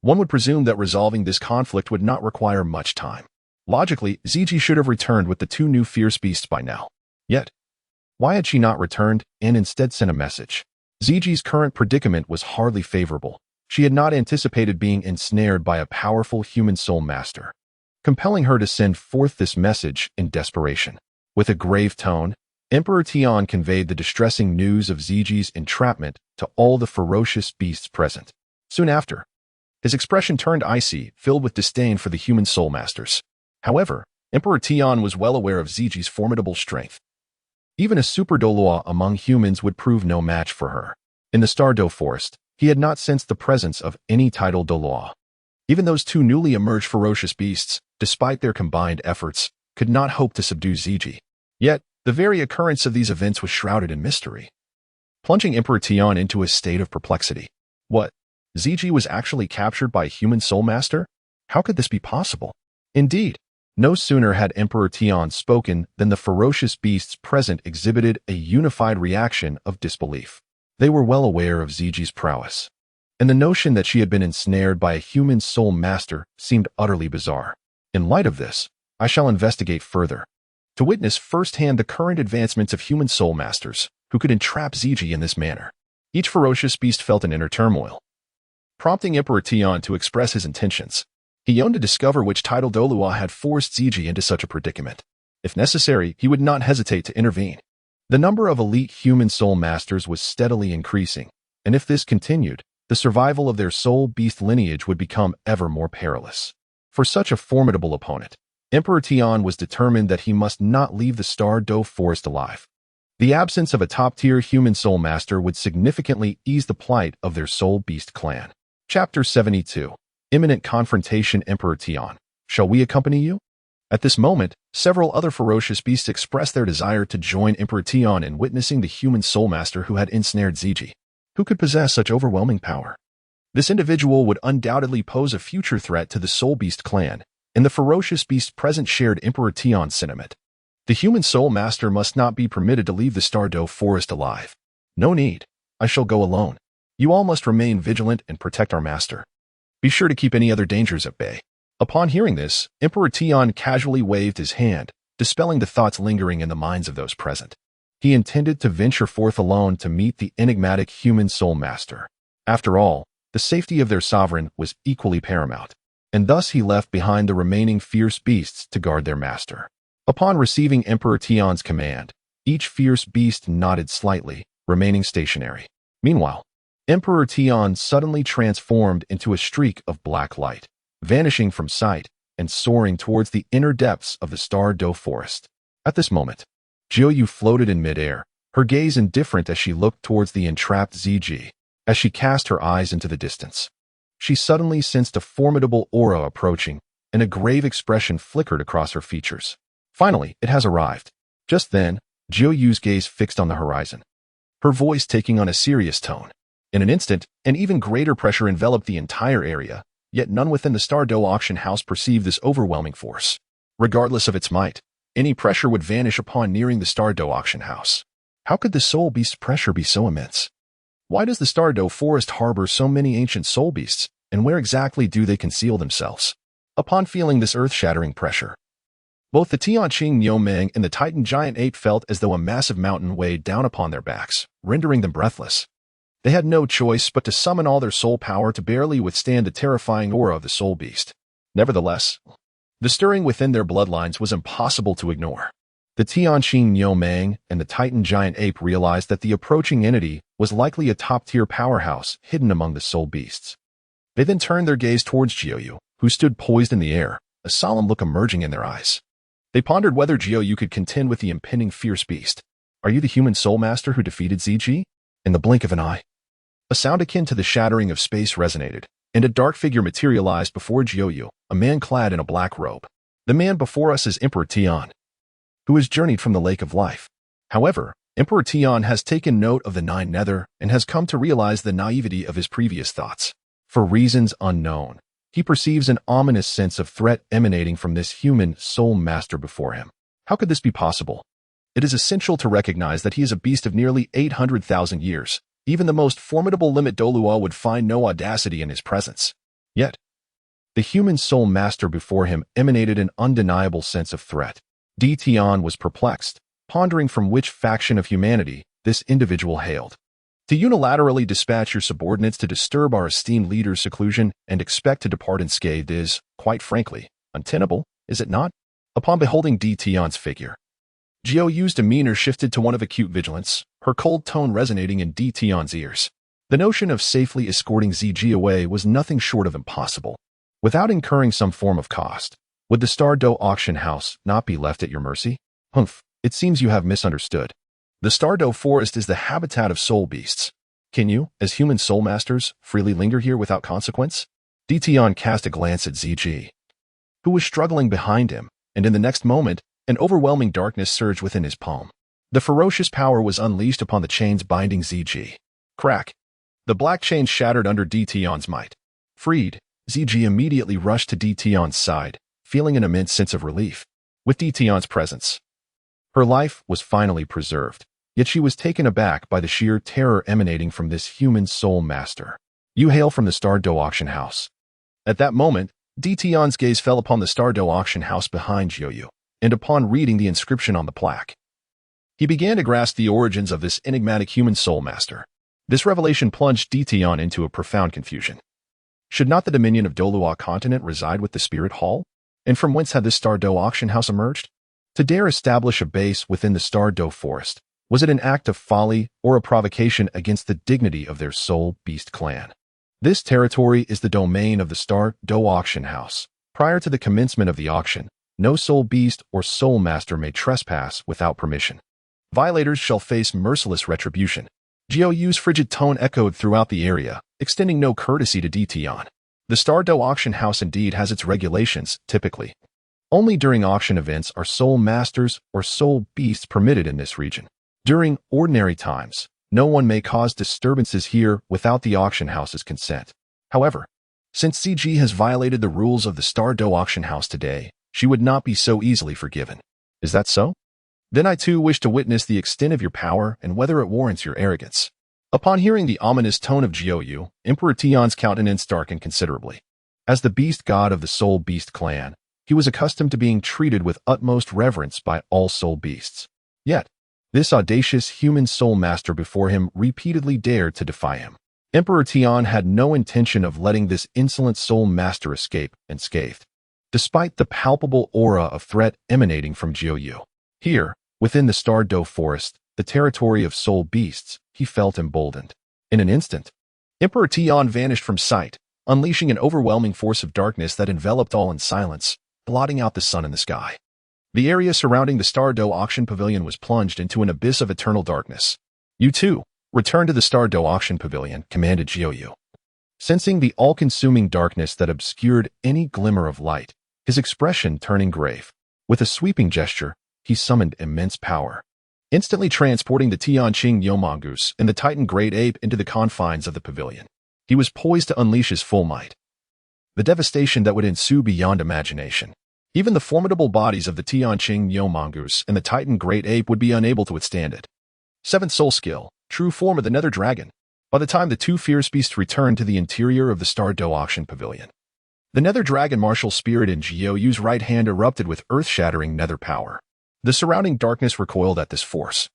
one would presume that resolving this conflict would not require much time. Logically, ZG should have returned with the two new fierce beasts by now. Yet, why had she not returned and instead sent a message? ZG's current predicament was hardly favorable. She had not anticipated being ensnared by a powerful human soul master, compelling her to send forth this message in desperation. With a grave tone, Emperor Tion conveyed the distressing news of ZG's entrapment to all the ferocious beasts present. Soon after, his expression turned icy, filled with disdain for the human soul masters. However, Emperor Tion was well aware of ZG's formidable strength. Even a super Douluo among humans would prove no match for her. In the Star Dou forest, he had not sensed the presence of any titled Douluo. Even those two newly emerged ferocious beasts, despite their combined efforts, could not hope to subdue ZG. Yet, the very occurrence of these events was shrouded in mystery, plunging Emperor Tion into a state of perplexity. What? ZG was actually captured by a human soul master? How could this be possible? Indeed, no sooner had Emperor Tion spoken than the ferocious beasts present exhibited a unified reaction of disbelief. They were well aware of ZG's prowess, and the notion that she had been ensnared by a human soul master seemed utterly bizarre. In light of this, I shall investigate further, to witness firsthand the current advancements of human soul masters who could entrap ZG in this manner. Each ferocious beast felt an inner turmoil, prompting Emperor Tion to express his intentions. He yearned to discover which title Douluo had forced ZG into such a predicament. If necessary, he would not hesitate to intervene. The number of elite human soul masters was steadily increasing, and if this continued, the survival of their soul beast lineage would become ever more perilous. For such a formidable opponent, Emperor Tion was determined that he must not leave the Star Dou forest alive. The absence of a top-tier human soul master would significantly ease the plight of their soul beast clan. Chapter 72. Imminent confrontation. Emperor Tion, Shall we accompany you? At this moment, several other ferocious beasts expressed their desire to join Emperor Tian in witnessing the human soul master who had ensnared Ziji. Who could possess such overwhelming power? This individual would undoubtedly pose a future threat to the Soul Beast clan, and the ferocious beast present shared Emperor Tian's sentiment. The human soul master must not be permitted to leave the Star Dou forest alive. No need. I shall go alone. You all must remain vigilant and protect our master. Be sure to keep any other dangers at bay. Upon hearing this, Emperor Tian casually waved his hand, dispelling the thoughts lingering in the minds of those present. He intended to venture forth alone to meet the enigmatic human soul master. After all, the safety of their sovereign was equally paramount, and thus he left behind the remaining fierce beasts to guard their master. Upon receiving Emperor Tian's command, each fierce beast nodded slightly, remaining stationary. Meanwhile, Emperor Tian suddenly transformed into a streak of black light, vanishing from sight and soaring towards the inner depths of the Star Dou forest. At this moment, Jiuyu floated in midair, her gaze indifferent as she looked towards the entrapped Ziji. As she cast her eyes into the distance, she suddenly sensed a formidable aura approaching, and a grave expression flickered across her features. Finally, it has arrived. Just then, Jiuyu's gaze fixed on the horizon, her voice taking on a serious tone. In an instant, an even greater pressure enveloped the entire area, yet none within the Star Dou Auction House perceived this overwhelming force. Regardless of its might, any pressure would vanish upon nearing the Star Dou Auction House. How could the soul beast's pressure be so immense? Why does the Star Dou forest harbor so many ancient soul beasts, and where exactly do they conceal themselves? Upon feeling this earth-shattering pressure, both the Tianqing Niumeng and the Titan giant ape felt as though a massive mountain weighed down upon their backs, rendering them breathless. They had no choice but to summon all their soul power to barely withstand the terrifying aura of the soul beast. Nevertheless, the stirring within their bloodlines was impossible to ignore. The Tianqing Niumeng and the Titan giant ape realized that the approaching entity was likely a top-tier powerhouse hidden among the soul beasts. They then turned their gaze towards Jiuyu, who stood poised in the air, a solemn look emerging in their eyes. They pondered whether Jiuyu could contend with the impending fierce beast. Are you the human soul master who defeated Ziji? In the blink of an eye, a sound akin to the shattering of space resonated, and a dark figure materialized before Jiuyu, a man clad in a black robe. The man before us is Emperor Tian, who has journeyed from the Lake of Life. However, Emperor Tian has taken note of the Nine Nether and has come to realize the naivety of his previous thoughts. For reasons unknown, he perceives an ominous sense of threat emanating from this human soul master before him. How could this be possible? It is essential to recognize that he is a beast of nearly 800,000 years. Even the most formidable limit Douluo would find no audacity in his presence. Yet, the human soul master before him emanated an undeniable sense of threat. Tian was perplexed, pondering from which faction of humanity this individual hailed. To unilaterally dispatch your subordinates to disturb our esteemed leader's seclusion and expect to depart unscathed is, quite frankly, untenable, is it not? Upon beholding Tian's figure, Jiuyu's demeanor shifted to one of acute vigilance, her cold tone resonating in Tian's ears. The notion of safely escorting Ziji away was nothing short of impossible. Without incurring some form of cost, would the Star Dou Auction House not be left at your mercy? Humph, it seems you have misunderstood. The Star Dou forest is the habitat of soul beasts. Can you, as human soul masters, freely linger here without consequence? Tian cast a glance at Ziji, who was struggling behind him, and in the next moment, an overwhelming darkness surged within his palm. The ferocious power was unleashed upon the chains binding Ziji. Crack! The black chains shattered under Tian's might. Freed, Ziji immediately rushed to Tian's side, feeling an immense sense of relief. With Tian's presence, her life was finally preserved, yet she was taken aback by the sheer terror emanating from this human soul master. You hail from the Star Dou Auction House. At that moment, Tian's gaze fell upon the Star Dou Auction House behind Jiuyu, and upon reading the inscription on the plaque, he began to grasp the origins of this enigmatic human soul master. This revelation plunged Tian into a profound confusion. Should not the dominion of Douluo Continent reside with the Spirit Hall? And from whence had this Star Dou Auction House emerged? To dare establish a base within the Star Dou forest, was it an act of folly or a provocation against the dignity of their soul beast clan? This territory is the domain of the Star Dou Auction House. Prior to the commencement of the auction, no soul beast or soul master may trespass without permission. Violators shall face merciless retribution. Jiuyu's frigid tone echoed throughout the area, extending no courtesy to Tian. The Star Dou Auction House indeed has its regulations, typically. Only during auction events are soul masters or soul beasts permitted in this region. During ordinary times, no one may cause disturbances here without the auction house's consent. However, since CG has violated the rules of the Star Dou Auction House today, she would not be so easily forgiven. Is that so? Then I too wish to witness the extent of your power and whether it warrants your arrogance. Upon hearing the ominous tone of Jiu, Emperor Tian's countenance darkened considerably. As the beast god of the Soul Beast clan, he was accustomed to being treated with utmost reverence by all soul beasts. Yet, this audacious human soul master before him repeatedly dared to defy him. Emperor Tian had no intention of letting this insolent soul master escape unscathed. Despite the palpable aura of threat emanating from Jiu, here, within the Star Dou forest, the territory of soul beasts, he felt emboldened. In an instant, Emperor Tian vanished from sight, unleashing an overwhelming force of darkness that enveloped all in silence, blotting out the sun in the sky. The area surrounding the Star Dou auction pavilion was plunged into an abyss of eternal darkness. You too, return to the Star Dou auction pavilion, commanded Jiu. Sensing the all-consuming darkness that obscured any glimmer of light, his expression turning grave. With a sweeping gesture, he summoned immense power, instantly transporting the Tianqing Mongoose and the Titan Great Ape into the confines of the pavilion. He was poised to unleash his full might. The devastation that would ensue beyond imagination. Even the formidable bodies of the Tianqing Mongoose and the Titan Great Ape would be unable to withstand it. Seventh soul skill, true form of the Nether Dragon. By the time the two fierce beasts returned to the interior of the Star Dou auction pavilion, the Nether Dragon martial spirit in Jiu's right hand erupted with earth-shattering nether power. The surrounding darkness recoiled at this force,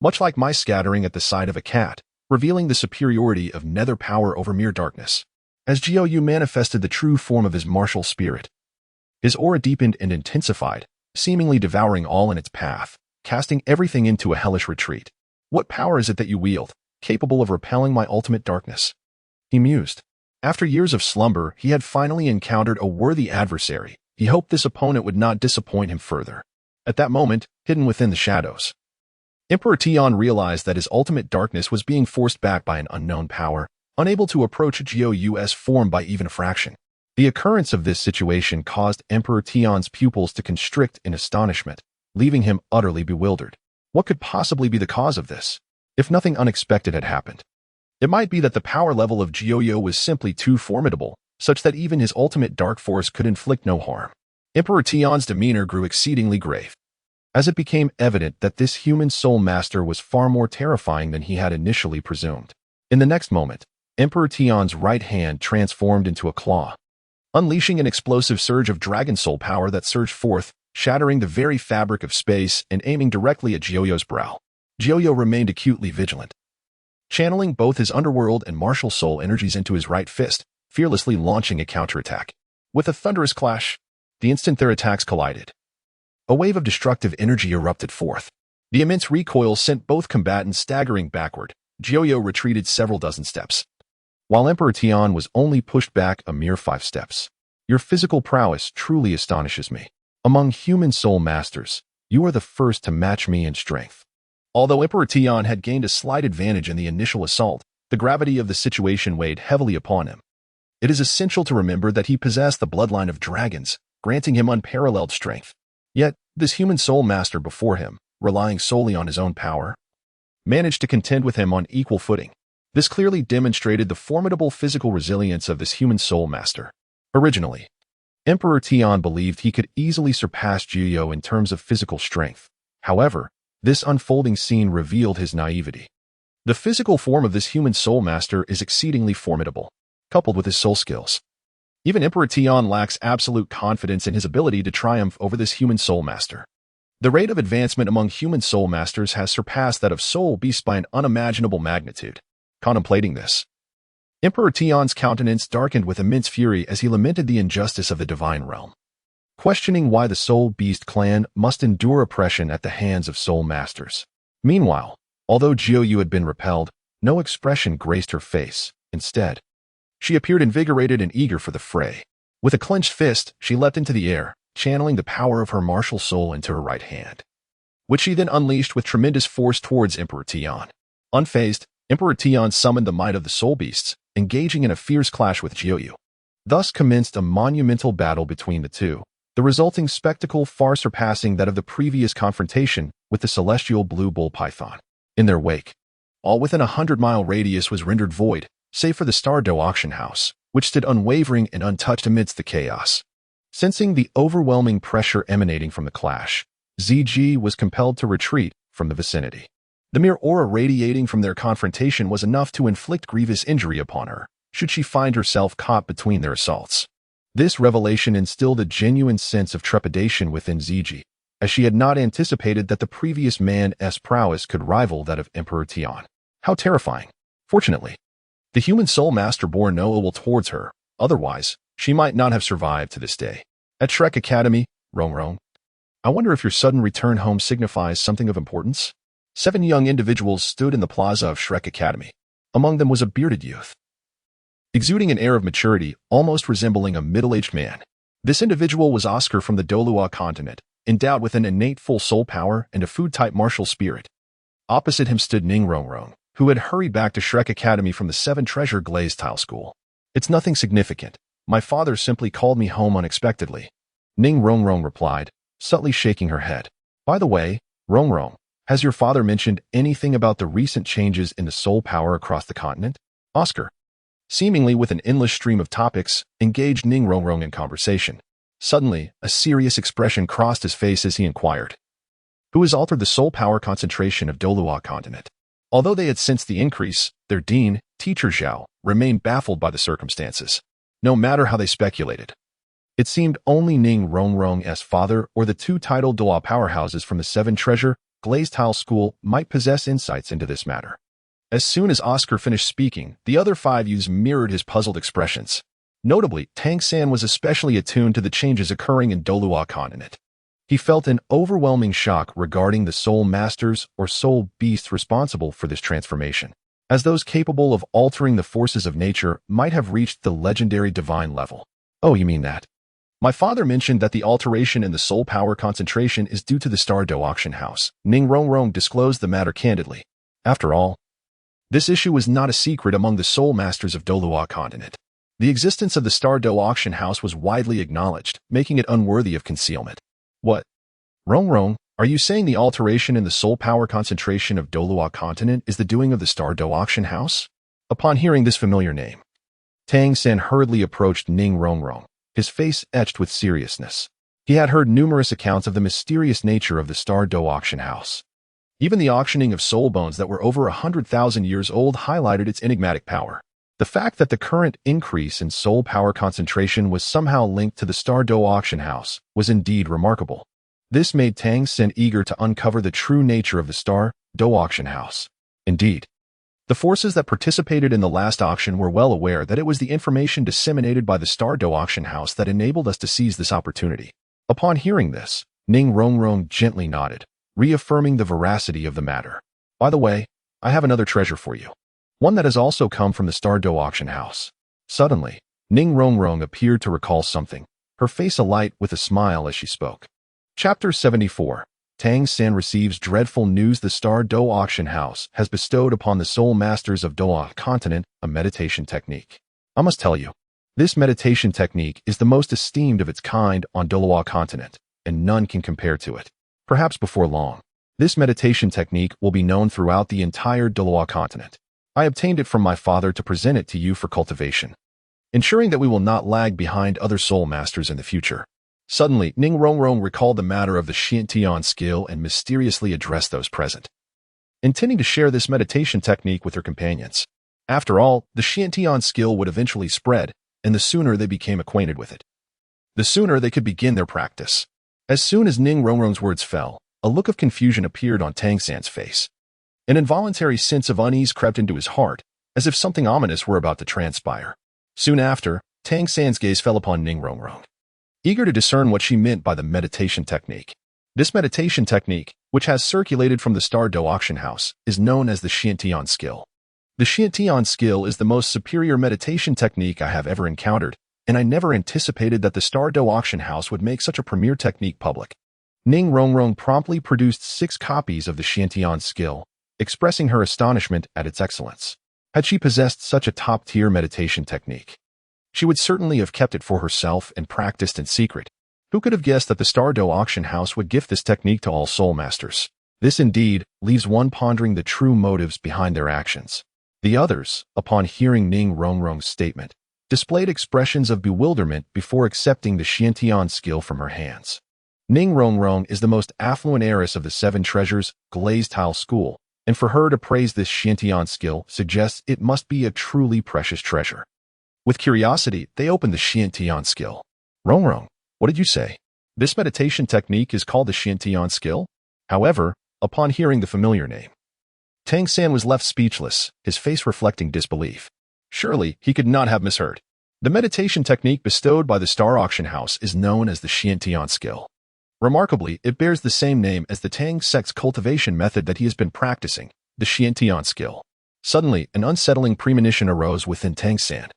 much like mice scattering at the sight of a cat, revealing the superiority of nether power over mere darkness. As Jiu manifested the true form of his martial spirit, his aura deepened and intensified, seemingly devouring all in its path, casting everything into a hellish retreat. What power is it that you wield, capable of repelling my ultimate darkness? He mused. After years of slumber, he had finally encountered a worthy adversary. He hoped this opponent would not disappoint him further. At that moment, hidden within the shadows, Emperor Tian realized that his ultimate darkness was being forced back by an unknown power, unable to approach Jiu's form by even a fraction. The occurrence of this situation caused Emperor Tian's pupils to constrict in astonishment, leaving him utterly bewildered. What could possibly be the cause of this? If nothing unexpected had happened, it might be that the power level of Jiu was simply too formidable, such that even his ultimate dark force could inflict no harm. Emperor Tian's demeanor grew exceedingly grave, as it became evident that this human soul master was far more terrifying than he had initially presumed. In the next moment, Emperor Tian's right hand transformed into a claw, unleashing an explosive surge of dragon soul power that surged forth, shattering the very fabric of space and aiming directly at Jiu's brow. Jiu remained acutely vigilant, channeling both his underworld and martial soul energies into his right fist, fearlessly launching a counterattack. With a thunderous clash, the instant their attacks collided, a wave of destructive energy erupted forth. The immense recoil sent both combatants staggering backward. Jiu retreated several dozen steps, while Emperor Tian was only pushed back a mere 5 steps. Your physical prowess truly astonishes me. Among human soul masters, you are the first to match me in strength. Although Emperor Tian had gained a slight advantage in the initial assault, the gravity of the situation weighed heavily upon him. It is essential to remember that he possessed the bloodline of dragons, granting him unparalleled strength. Yet, this human soul master before him, relying solely on his own power, managed to contend with him on equal footing. This clearly demonstrated the formidable physical resilience of this human soul master. Originally, Emperor Tian believed he could easily surpass Jiu in terms of physical strength. However, this unfolding scene revealed his naivety. The physical form of this human soul master is exceedingly formidable, coupled with his soul skills. Even Emperor Tian lacks absolute confidence in his ability to triumph over this human soul master. The rate of advancement among human soul masters has surpassed that of soul beasts by an unimaginable magnitude. Contemplating this, Emperor Tian's countenance darkened with immense fury as he lamented the injustice of the divine realm, questioning why the soul beast clan must endure oppression at the hands of soul masters. Meanwhile, although Jiu had been repelled, no expression graced her face. Instead, she appeared invigorated and eager for the fray. With a clenched fist, she leapt into the air, channeling the power of her martial soul into her right hand, which she then unleashed with tremendous force towards Emperor Tian. Unfazed, Emperor Tian summoned the might of the soul beasts, engaging in a fierce clash with Jiu. Thus commenced a monumental battle between the two, the resulting spectacle far surpassing that of the previous confrontation with the celestial blue bull python. In their wake, all within a 100-mile radius was rendered void, save for the Star Dou Auction House, which stood unwavering and untouched amidst the chaos. Sensing the overwhelming pressure emanating from the clash, ZG was compelled to retreat from the vicinity. The mere aura radiating from their confrontation was enough to inflict grievous injury upon her, should she find herself caught between their assaults. This revelation instilled a genuine sense of trepidation within ZG, as she had not anticipated that the previous man's prowess could rival that of Emperor Tian. How terrifying! Fortunately, the human soul master bore no ill will towards her, otherwise, she might not have survived to this day. At Shrek Academy, Rong, I wonder if your sudden return home signifies something of importance? 7 young individuals stood in the plaza of Shrek Academy. Among them was a bearded youth, exuding an air of maturity, almost resembling a middle-aged man. This individual was Oscar from the Douluo Continent, endowed with an innate full soul power and a food-type martial spirit. Opposite him stood Ning Rong, who had hurried back to Shrek Academy from the 7 Treasure Glazed Tile School. It's nothing significant. My father simply called me home unexpectedly. Ning Rong replied, subtly shaking her head. By the way, Rong, has your father mentioned anything about the recent changes in the soul power across the continent? Oscar, seemingly with an endless stream of topics, engaged Ning Rong in conversation. Suddenly, a serious expression crossed his face as he inquired, who has altered the soul power concentration of Douluo Continent? Although they had sensed the increase, their dean, Teacher Zhao, remained baffled by the circumstances. No matter how they speculated, it seemed only Ning Rong's father or the 2 titled Douluo powerhouses from the 7 Treasure Glazed Tile School might possess insights into this matter. As soon as Oscar finished speaking, the other 5 youths mirrored his puzzled expressions. Notably, Tang San was especially attuned to the changes occurring in Douluo Continent. He felt an overwhelming shock regarding the soul masters or soul beasts responsible for this transformation, as those capable of altering the forces of nature might have reached the legendary divine level. Oh, you mean that? My father mentioned that the alteration in the soul power concentration is due to the Star Dou Auction House. Ning Rong disclosed the matter candidly. After all, this issue was not a secret among the soul masters of Douluo Continent. The existence of the Star Dou Auction House was widely acknowledged, making it unworthy of concealment. What? Rong, are you saying the alteration in the soul power concentration of Douluo Continent is the doing of the Star Dou Auction House? Upon hearing this familiar name, Tang San hurriedly approached Ning Rong, his face etched with seriousness. He had heard numerous accounts of the mysterious nature of the Star Dou Auction House. Even the auctioning of soul bones that were over 100,000 years old highlighted its enigmatic power. The fact that the current increase in soul power concentration was somehow linked to the Star Dou Auction House was indeed remarkable. This made Tang San eager to uncover the true nature of the Star Dou Auction House. Indeed, the forces that participated in the last auction were well aware that it was the information disseminated by the Star Dou Auction House that enabled us to seize this opportunity. Upon hearing this, Ning Rong gently nodded, reaffirming the veracity of the matter. By the way, I have another treasure for you. One that has also come from the Star Dou Auction House. Suddenly, Ning Rong appeared to recall something, her face alight with a smile as she spoke. Chapter 74. Tang San receives dreadful news. The Star Dou Auction House has bestowed upon the soul masters of Douluo Continent a meditation technique. I must tell you, this meditation technique is the most esteemed of its kind on Douluo Continent, and none can compare to it. Perhaps before long, this meditation technique will be known throughout the entire Douluo Continent. I obtained it from my father to present it to you for cultivation, ensuring that we will not lag behind other soul masters in the future. Suddenly, Ning Rong recalled the matter of the Xiantian skill and mysteriously addressed those present, intending to share this meditation technique with her companions. After all, the Xiantian skill would eventually spread, and the sooner they became acquainted with it, the sooner they could begin their practice. As soon as Ning Rong's words fell, a look of confusion appeared on Tang San's face. An involuntary sense of unease crept into his heart, as if something ominous were about to transpire. Soon after, Tang San's gaze fell upon Ning Rong, eager to discern what she meant by the meditation technique. This meditation technique, which has circulated from the Star Dou Auction House, is known as the Xiantian skill. The Xiantian skill is the most superior meditation technique I have ever encountered, and I never anticipated that the Star Dou Auction House would make such a premier technique public. Ning Rong promptly produced 6 copies of the Xiantian skill, expressing her astonishment at its excellence. Had she possessed such a top-tier meditation technique? She would certainly have kept it for herself and practiced in secret. Who could have guessed that the Star Dou Auction House would gift this technique to all soul masters? This indeed leaves one pondering the true motives behind their actions. The others, upon hearing Ning Rongrong's statement, displayed expressions of bewilderment before accepting the Xiantian skill from her hands. Ning Rongrong is the most affluent heiress of the Seven Treasures glazed tile school, and for her to praise this Xiantian skill suggests it must be a truly precious treasure. With curiosity, they opened the Xiantian skill. Rongrong, what did you say? This meditation technique is called the Xiantian skill? However, upon hearing the familiar name, Tang San was left speechless, his face reflecting disbelief. Surely, he could not have misheard. The meditation technique bestowed by the Star Auction House is known as the Xiantian skill. Remarkably, it bears the same name as the Tang Sect's cultivation method that he has been practicing, the Xiantian skill. Suddenly, an unsettling premonition arose within Tang San,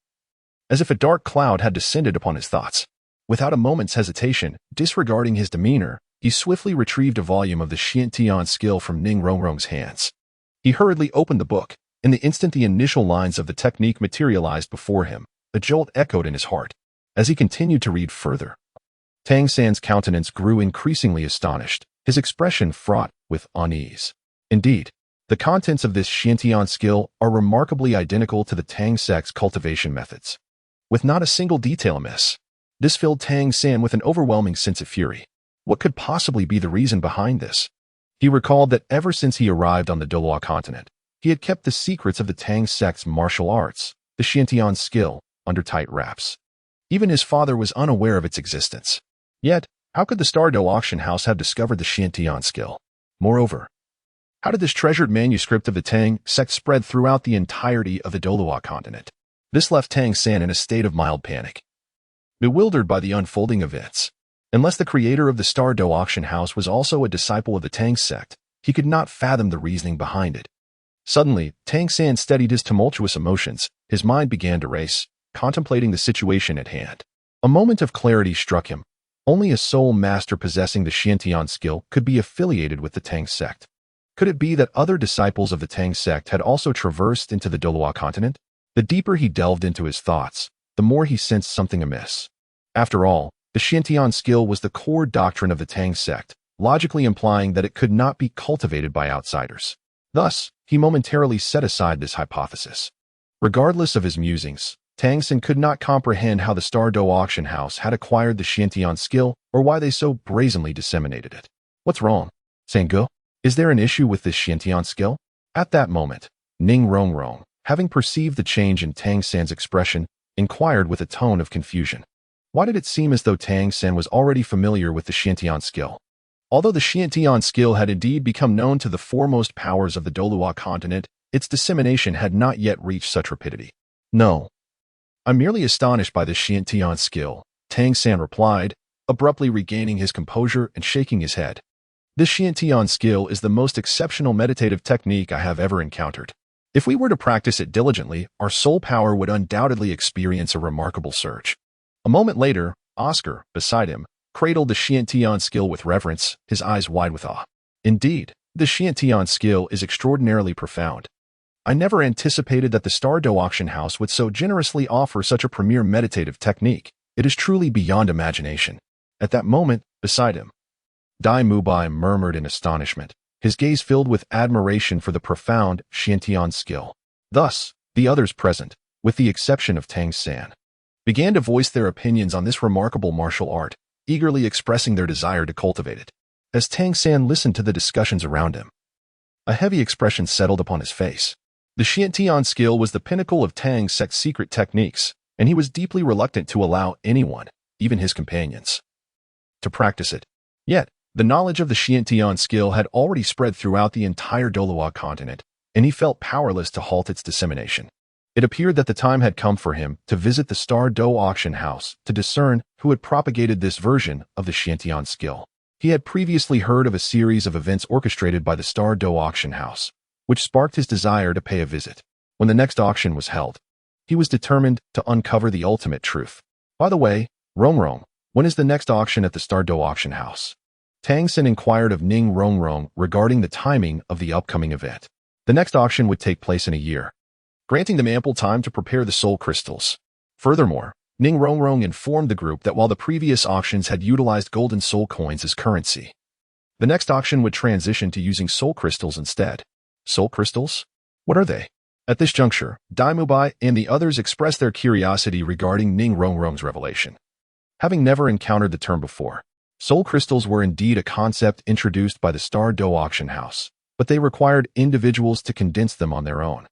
as if a dark cloud had descended upon his thoughts. Without a moment's hesitation, disregarding his demeanor, he swiftly retrieved a volume of the Xiantian skill from Ning Rongrong's hands. He hurriedly opened the book. In the instant the initial lines of the technique materialized before him, a jolt echoed in his heart. As he continued to read further, Tang San's countenance grew increasingly astonished, his expression fraught with unease. Indeed, the contents of this Xiantian skill are remarkably identical to the Tang Sect's cultivation methods, with not a single detail amiss. This filled Tang San with an overwhelming sense of fury. What could possibly be the reason behind this? He recalled that ever since he arrived on the Douluo Continent, he had kept the secrets of the Tang Sect's martial arts, the Xiantian skill, under tight wraps. Even his father was unaware of its existence. Yet, how could the Star Dou Auction House have discovered the Xiantian skill? Moreover, how did this treasured manuscript of the Tang Sect spread throughout the entirety of the Douluo Continent? This left Tang San in a state of mild panic. Bewildered by the unfolding events, unless the creator of the Star Dou Auction House was also a disciple of the Tang Sect, he could not fathom the reasoning behind it. Suddenly, Tang San steadied his tumultuous emotions. His mind began to race, contemplating the situation at hand. A moment of clarity struck him. Only a soul master possessing the Xiantian skill could be affiliated with the Tang Sect. Could it be that other disciples of the Tang Sect had also traversed into the Douluo Continent? The deeper he delved into his thoughts, the more he sensed something amiss. After all, the Xiantian skill was the core doctrine of the Tang Sect, logically implying that it could not be cultivated by outsiders. Thus, he momentarily set aside this hypothesis. Regardless of his musings, Tang San could not comprehend how the Star Dou Auction House had acquired the Xiantian skill or why they so brazenly disseminated it. What's wrong? Sangu? Is there an issue with this Xiantian skill? At that moment, Ning Rongrong, having perceived the change in Tang San's expression, inquired with a tone of confusion. Why did it seem as though Tang San was already familiar with the Xiantian skill? Although the Xiantian skill had indeed become known to the foremost powers of the Douluo Continent, its dissemination had not yet reached such rapidity. No. I'm merely astonished by the Xiantian skill, Tang San replied, abruptly regaining his composure and shaking his head. This Xiantian skill is the most exceptional meditative technique I have ever encountered. If we were to practice it diligently, our soul power would undoubtedly experience a remarkable surge. A moment later, Oscar, beside him, cradled the Xiantian skill with reverence, his eyes wide with awe. Indeed, the Xiantian skill is extraordinarily profound. I never anticipated that the Star Dou Auction House would so generously offer such a premier meditative technique. It is truly beyond imagination. At that moment, beside him, Dai Mubai murmured in astonishment, his gaze filled with admiration for the profound Xiantian skill. Thus, the others present, with the exception of Tang San, began to voice their opinions on this remarkable martial art, eagerly expressing their desire to cultivate it. As Tang San listened to the discussions around him, a heavy expression settled upon his face. The Xiantian skill was the pinnacle of Tang Sect's secret techniques, and he was deeply reluctant to allow anyone, even his companions, to practice it. Yet, the knowledge of the Xiantian skill had already spread throughout the entire Douluo Continent, and he felt powerless to halt its dissemination. It appeared that the time had come for him to visit the Star Dou Auction House to discern who had propagated this version of the Xiantian skill. He had previously heard of a series of events orchestrated by the Star Dou Auction House, which sparked his desire to pay a visit. When the next auction was held, he was determined to uncover the ultimate truth. By the way, Rongrong, when is the next auction at the Star Dou Auction House? Tang San inquired of Ning Rongrong regarding the timing of the upcoming event. The next auction would take place in a year, granting them ample time to prepare the soul crystals. Furthermore, Ning Rongrong informed the group that while the previous auctions had utilized golden soul coins as currency, the next auction would transition to using soul crystals instead. Soul crystals? What are they? At this juncture, Daimubai and the others expressed their curiosity regarding Ning Rongrong's revelation. Having never encountered the term before, soul crystals were indeed a concept introduced by the Star Dou Auction House, but they required individuals to condense them on their own.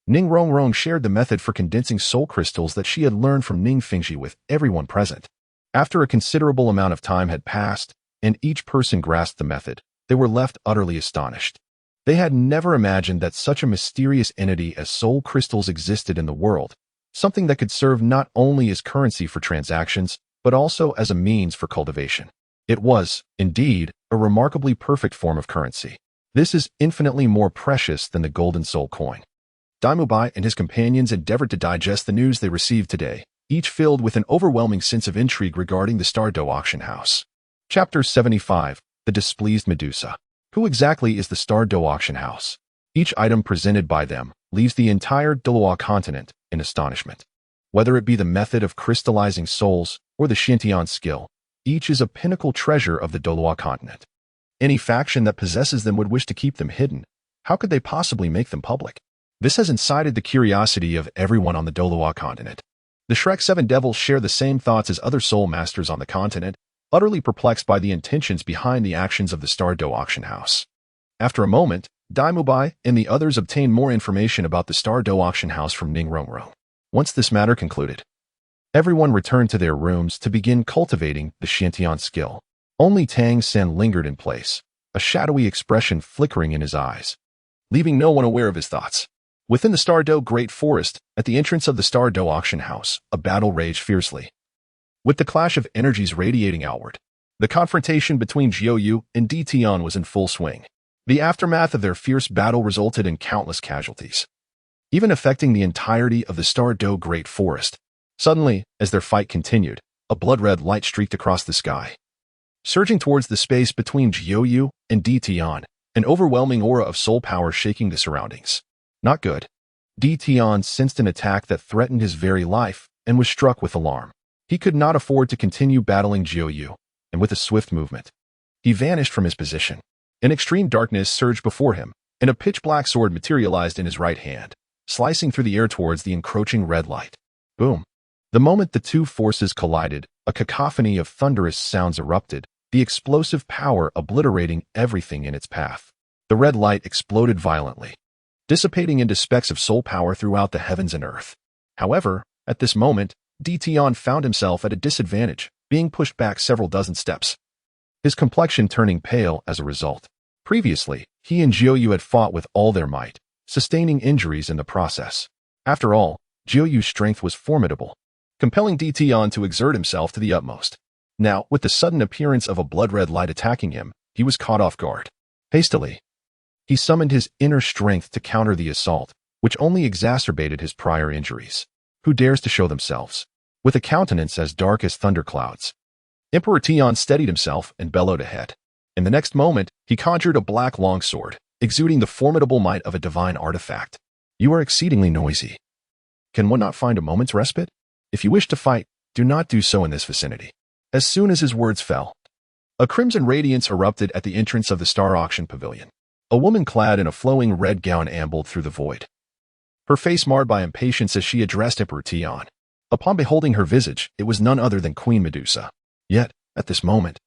Ning Rongrong shared the method for condensing soul crystals that she had learned from Ning Fingji with everyone present. After a considerable amount of time had passed, and each person grasped the method, they were left utterly astonished. They had never imagined that such a mysterious entity as soul crystals existed in the world, something that could serve not only as currency for transactions, but also as a means for cultivation. It was, indeed, a remarkably perfect form of currency. This is infinitely more precious than the golden soul coin. Daimubai and his companions endeavored to digest the news they received today, each filled with an overwhelming sense of intrigue regarding the Star Dou Auction House. Chapter 75, The Displeased Medusa. Who exactly is the Star Dou Auction House? Each item presented by them leaves the entire Douluo Continent in astonishment. Whether it be the method of crystallizing souls or the Shintian skill, each is a pinnacle treasure of the Douluo Continent. Any faction that possesses them would wish to keep them hidden. How could they possibly make them public? This has incited the curiosity of everyone on the Douluo Continent. The Shrek Seven Devils share the same thoughts as other soul masters on the continent, utterly perplexed by the intentions behind the actions of the Star Dou Auction House. After a moment, Daimubai and the others obtained more information about the Star Dou Auction House from Ning Rongrong. Once this matter concluded, everyone returned to their rooms to begin cultivating the Shintian skill. Only Tang Sen lingered in place, a shadowy expression flickering in his eyes, leaving no one aware of his thoughts. Within the Star Dou Great Forest, at the entrance of the Star Dou Auction House, a battle raged fiercely. With the clash of energies radiating outward, the confrontation between Jiuyu and Di Tian was in full swing. The aftermath of their fierce battle resulted in countless casualties, even affecting the entirety of the Star Dou Great Forest. Suddenly, as their fight continued, a blood-red light streaked across the sky. Surging towards the space between Jiuyu and Di Tian, an overwhelming aura of soul power shaking the surroundings. Not good. Di Tian sensed an attack that threatened his very life and was struck with alarm. He could not afford to continue battling Jiuyu, and with a swift movement, he vanished from his position. An extreme darkness surged before him, and a pitch-black sword materialized in his right hand, slicing through the air towards the encroaching red light. Boom! The moment the two forces collided, a cacophony of thunderous sounds erupted, the explosive power obliterating everything in its path. The red light exploded violently, dissipating into specks of soul power throughout the heavens and earth. However, at this moment, Di Tian found himself at a disadvantage, being pushed back several dozen steps, his complexion turning pale as a result. Previously, he and Jiuyu had fought with all their might, sustaining injuries in the process. After all, Jiuyu's strength was formidable, compelling Di Tian to exert himself to the utmost. Now, with the sudden appearance of a blood-red light attacking him, he was caught off guard. Hastily, he summoned his inner strength to counter the assault, which only exacerbated his prior injuries. Who dares to show themselves? With a countenance as dark as thunderclouds, Emperor Tian steadied himself and bellowed ahead. In the next moment, he conjured a black longsword, exuding the formidable might of a divine artifact. You are exceedingly noisy. Can one not find a moment's respite? If you wish to fight, do not do so in this vicinity. As soon as his words fell, a crimson radiance erupted at the entrance of the Star Auction Pavilion. A woman clad in a flowing red gown ambled through the void, her face marred by impatience as she addressed Emperor Tian. Upon beholding her visage, it was none other than Queen Medusa. Yet, at this moment,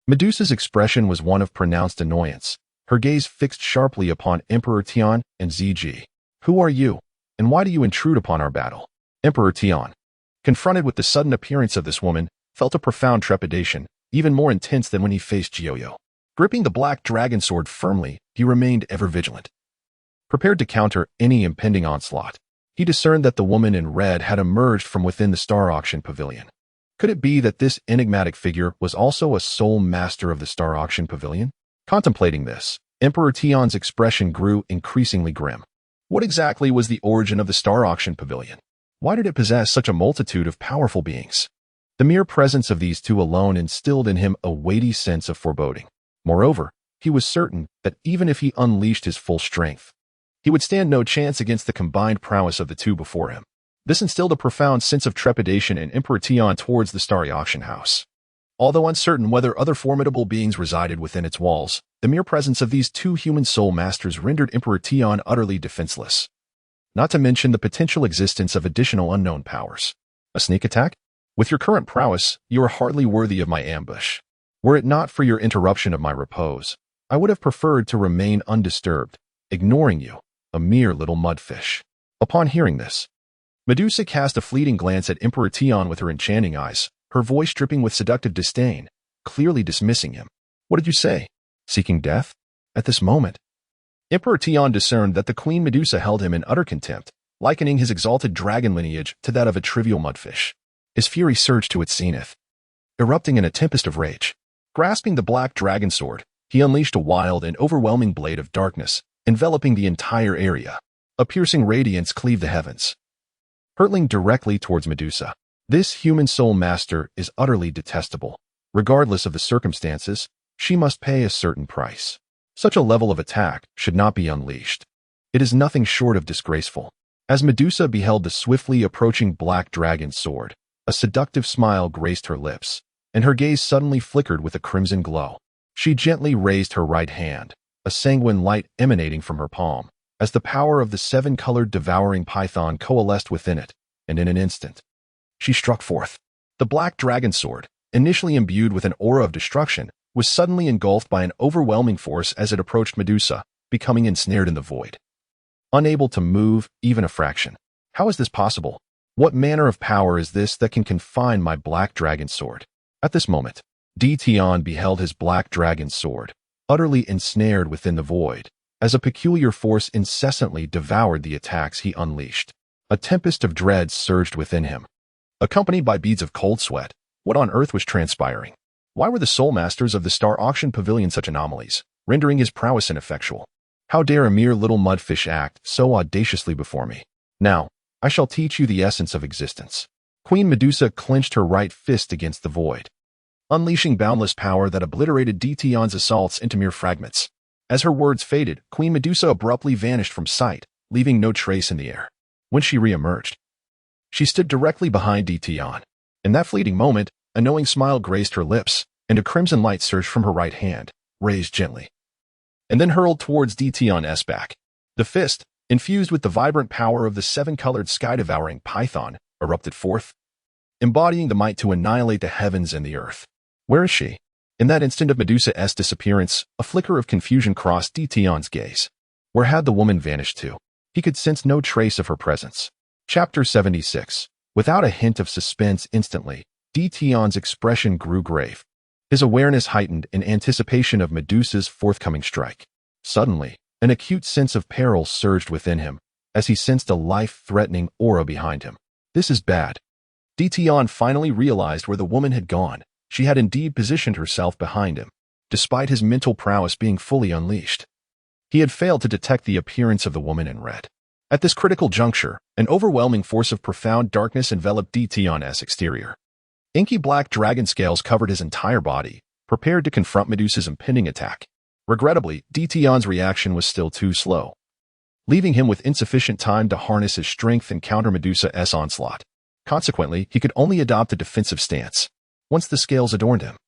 Medusa's expression was one of pronounced annoyance, her gaze fixed sharply upon Emperor Tian and Ziji. Who are you, and why do you intrude upon our battle? Emperor Tian, confronted with the sudden appearance of this woman, felt a profound trepidation, even more intense than when he faced Jiuyu. Gripping the black dragon sword firmly, he remained ever vigilant, prepared to counter any impending onslaught. He discerned that the woman in red had emerged from within the Star Auction Pavilion. Could it be that this enigmatic figure was also a sole master of the Star Auction Pavilion? Contemplating this, Emperor Tian's expression grew increasingly grim. What exactly was the origin of the Star Auction Pavilion? Why did it possess such a multitude of powerful beings? The mere presence of these two alone instilled in him a weighty sense of foreboding. Moreover, he was certain that even if he unleashed his full strength, he would stand no chance against the combined prowess of the two before him. This instilled a profound sense of trepidation in Emperor Tian towards the starry auction house. Although uncertain whether other formidable beings resided within its walls, the mere presence of these two human soul masters rendered Emperor Tian utterly defenseless. Not to mention the potential existence of additional unknown powers. A sneak attack? With your current prowess, you are hardly worthy of my ambush. Were it not for your interruption of my repose, I would have preferred to remain undisturbed, ignoring you, a mere little mudfish. Upon hearing this, Medusa cast a fleeting glance at Emperor Tian with her enchanting eyes, her voice dripping with seductive disdain, clearly dismissing him. What did you say? Seeking death? At this moment, Emperor Tian discerned that the Queen Medusa held him in utter contempt, likening his exalted dragon lineage to that of a trivial mudfish. His fury surged to its zenith, erupting in a tempest of rage. Grasping the black dragon sword, he unleashed a wild and overwhelming blade of darkness, enveloping the entire area. A piercing radiance cleaved the heavens, hurtling directly towards Medusa. This human soul master is utterly detestable. Regardless of the circumstances, she must pay a certain price. Such a level of attack should not be unleashed. It is nothing short of disgraceful. As Medusa beheld the swiftly approaching black dragon sword, a seductive smile graced her lips, and her gaze suddenly flickered with a crimson glow. She gently raised her right hand, a sanguine light emanating from her palm, as the power of the seven-colored devouring python coalesced within it, and in an instant, she struck forth. The black dragon sword, initially imbued with an aura of destruction, was suddenly engulfed by an overwhelming force as it approached Medusa, becoming ensnared in the void. Unable to move even a fraction. How is this possible? What manner of power is this that can confine my black dragon sword? At this moment, Tian beheld his black dragon sword, utterly ensnared within the void, as a peculiar force incessantly devoured the attacks he unleashed. A tempest of dread surged within him, accompanied by beads of cold sweat. What on earth was transpiring? Why were the soul masters of the Star Auction Pavilion such anomalies, rendering his prowess ineffectual? How dare a mere little mudfish act so audaciously before me? Now, I shall teach you the essence of existence. Queen Medusa clenched her right fist against the void, unleashing boundless power that obliterated Tian's assaults into mere fragments. As her words faded, Queen Medusa abruptly vanished from sight, leaving no trace in the air. When she re-emerged, she stood directly behind Tian. In that fleeting moment, a knowing smile graced her lips, and a crimson light surged from her right hand, raised gently, and then hurled towards Tian's back. The fist, infused with the vibrant power of the seven-colored sky-devouring python, erupted forth, embodying the might to annihilate the heavens and the earth. Where is she? In that instant of Medusa's disappearance, a flicker of confusion crossed Tian's gaze. Where had the woman vanished to? He could sense no trace of her presence. Chapter 76. Without a hint of suspense instantly, Tian's expression grew grave. His awareness heightened in anticipation of Medusa's forthcoming strike. Suddenly, an acute sense of peril surged within him, as he sensed a life-threatening aura behind him. This is bad. Tian finally realized where the woman had gone. She had indeed positioned herself behind him, despite his mental prowess being fully unleashed. He had failed to detect the appearance of the woman in red. At this critical juncture, an overwhelming force of profound darkness enveloped Tian's exterior. Inky black dragon scales covered his entire body, prepared to confront Medusa's impending attack. Regrettably, Tian's reaction was still too slow, leaving him with insufficient time to harness his strength and counter Medusa's onslaught. Consequently, he could only adopt a defensive stance. Once the scales adorned him,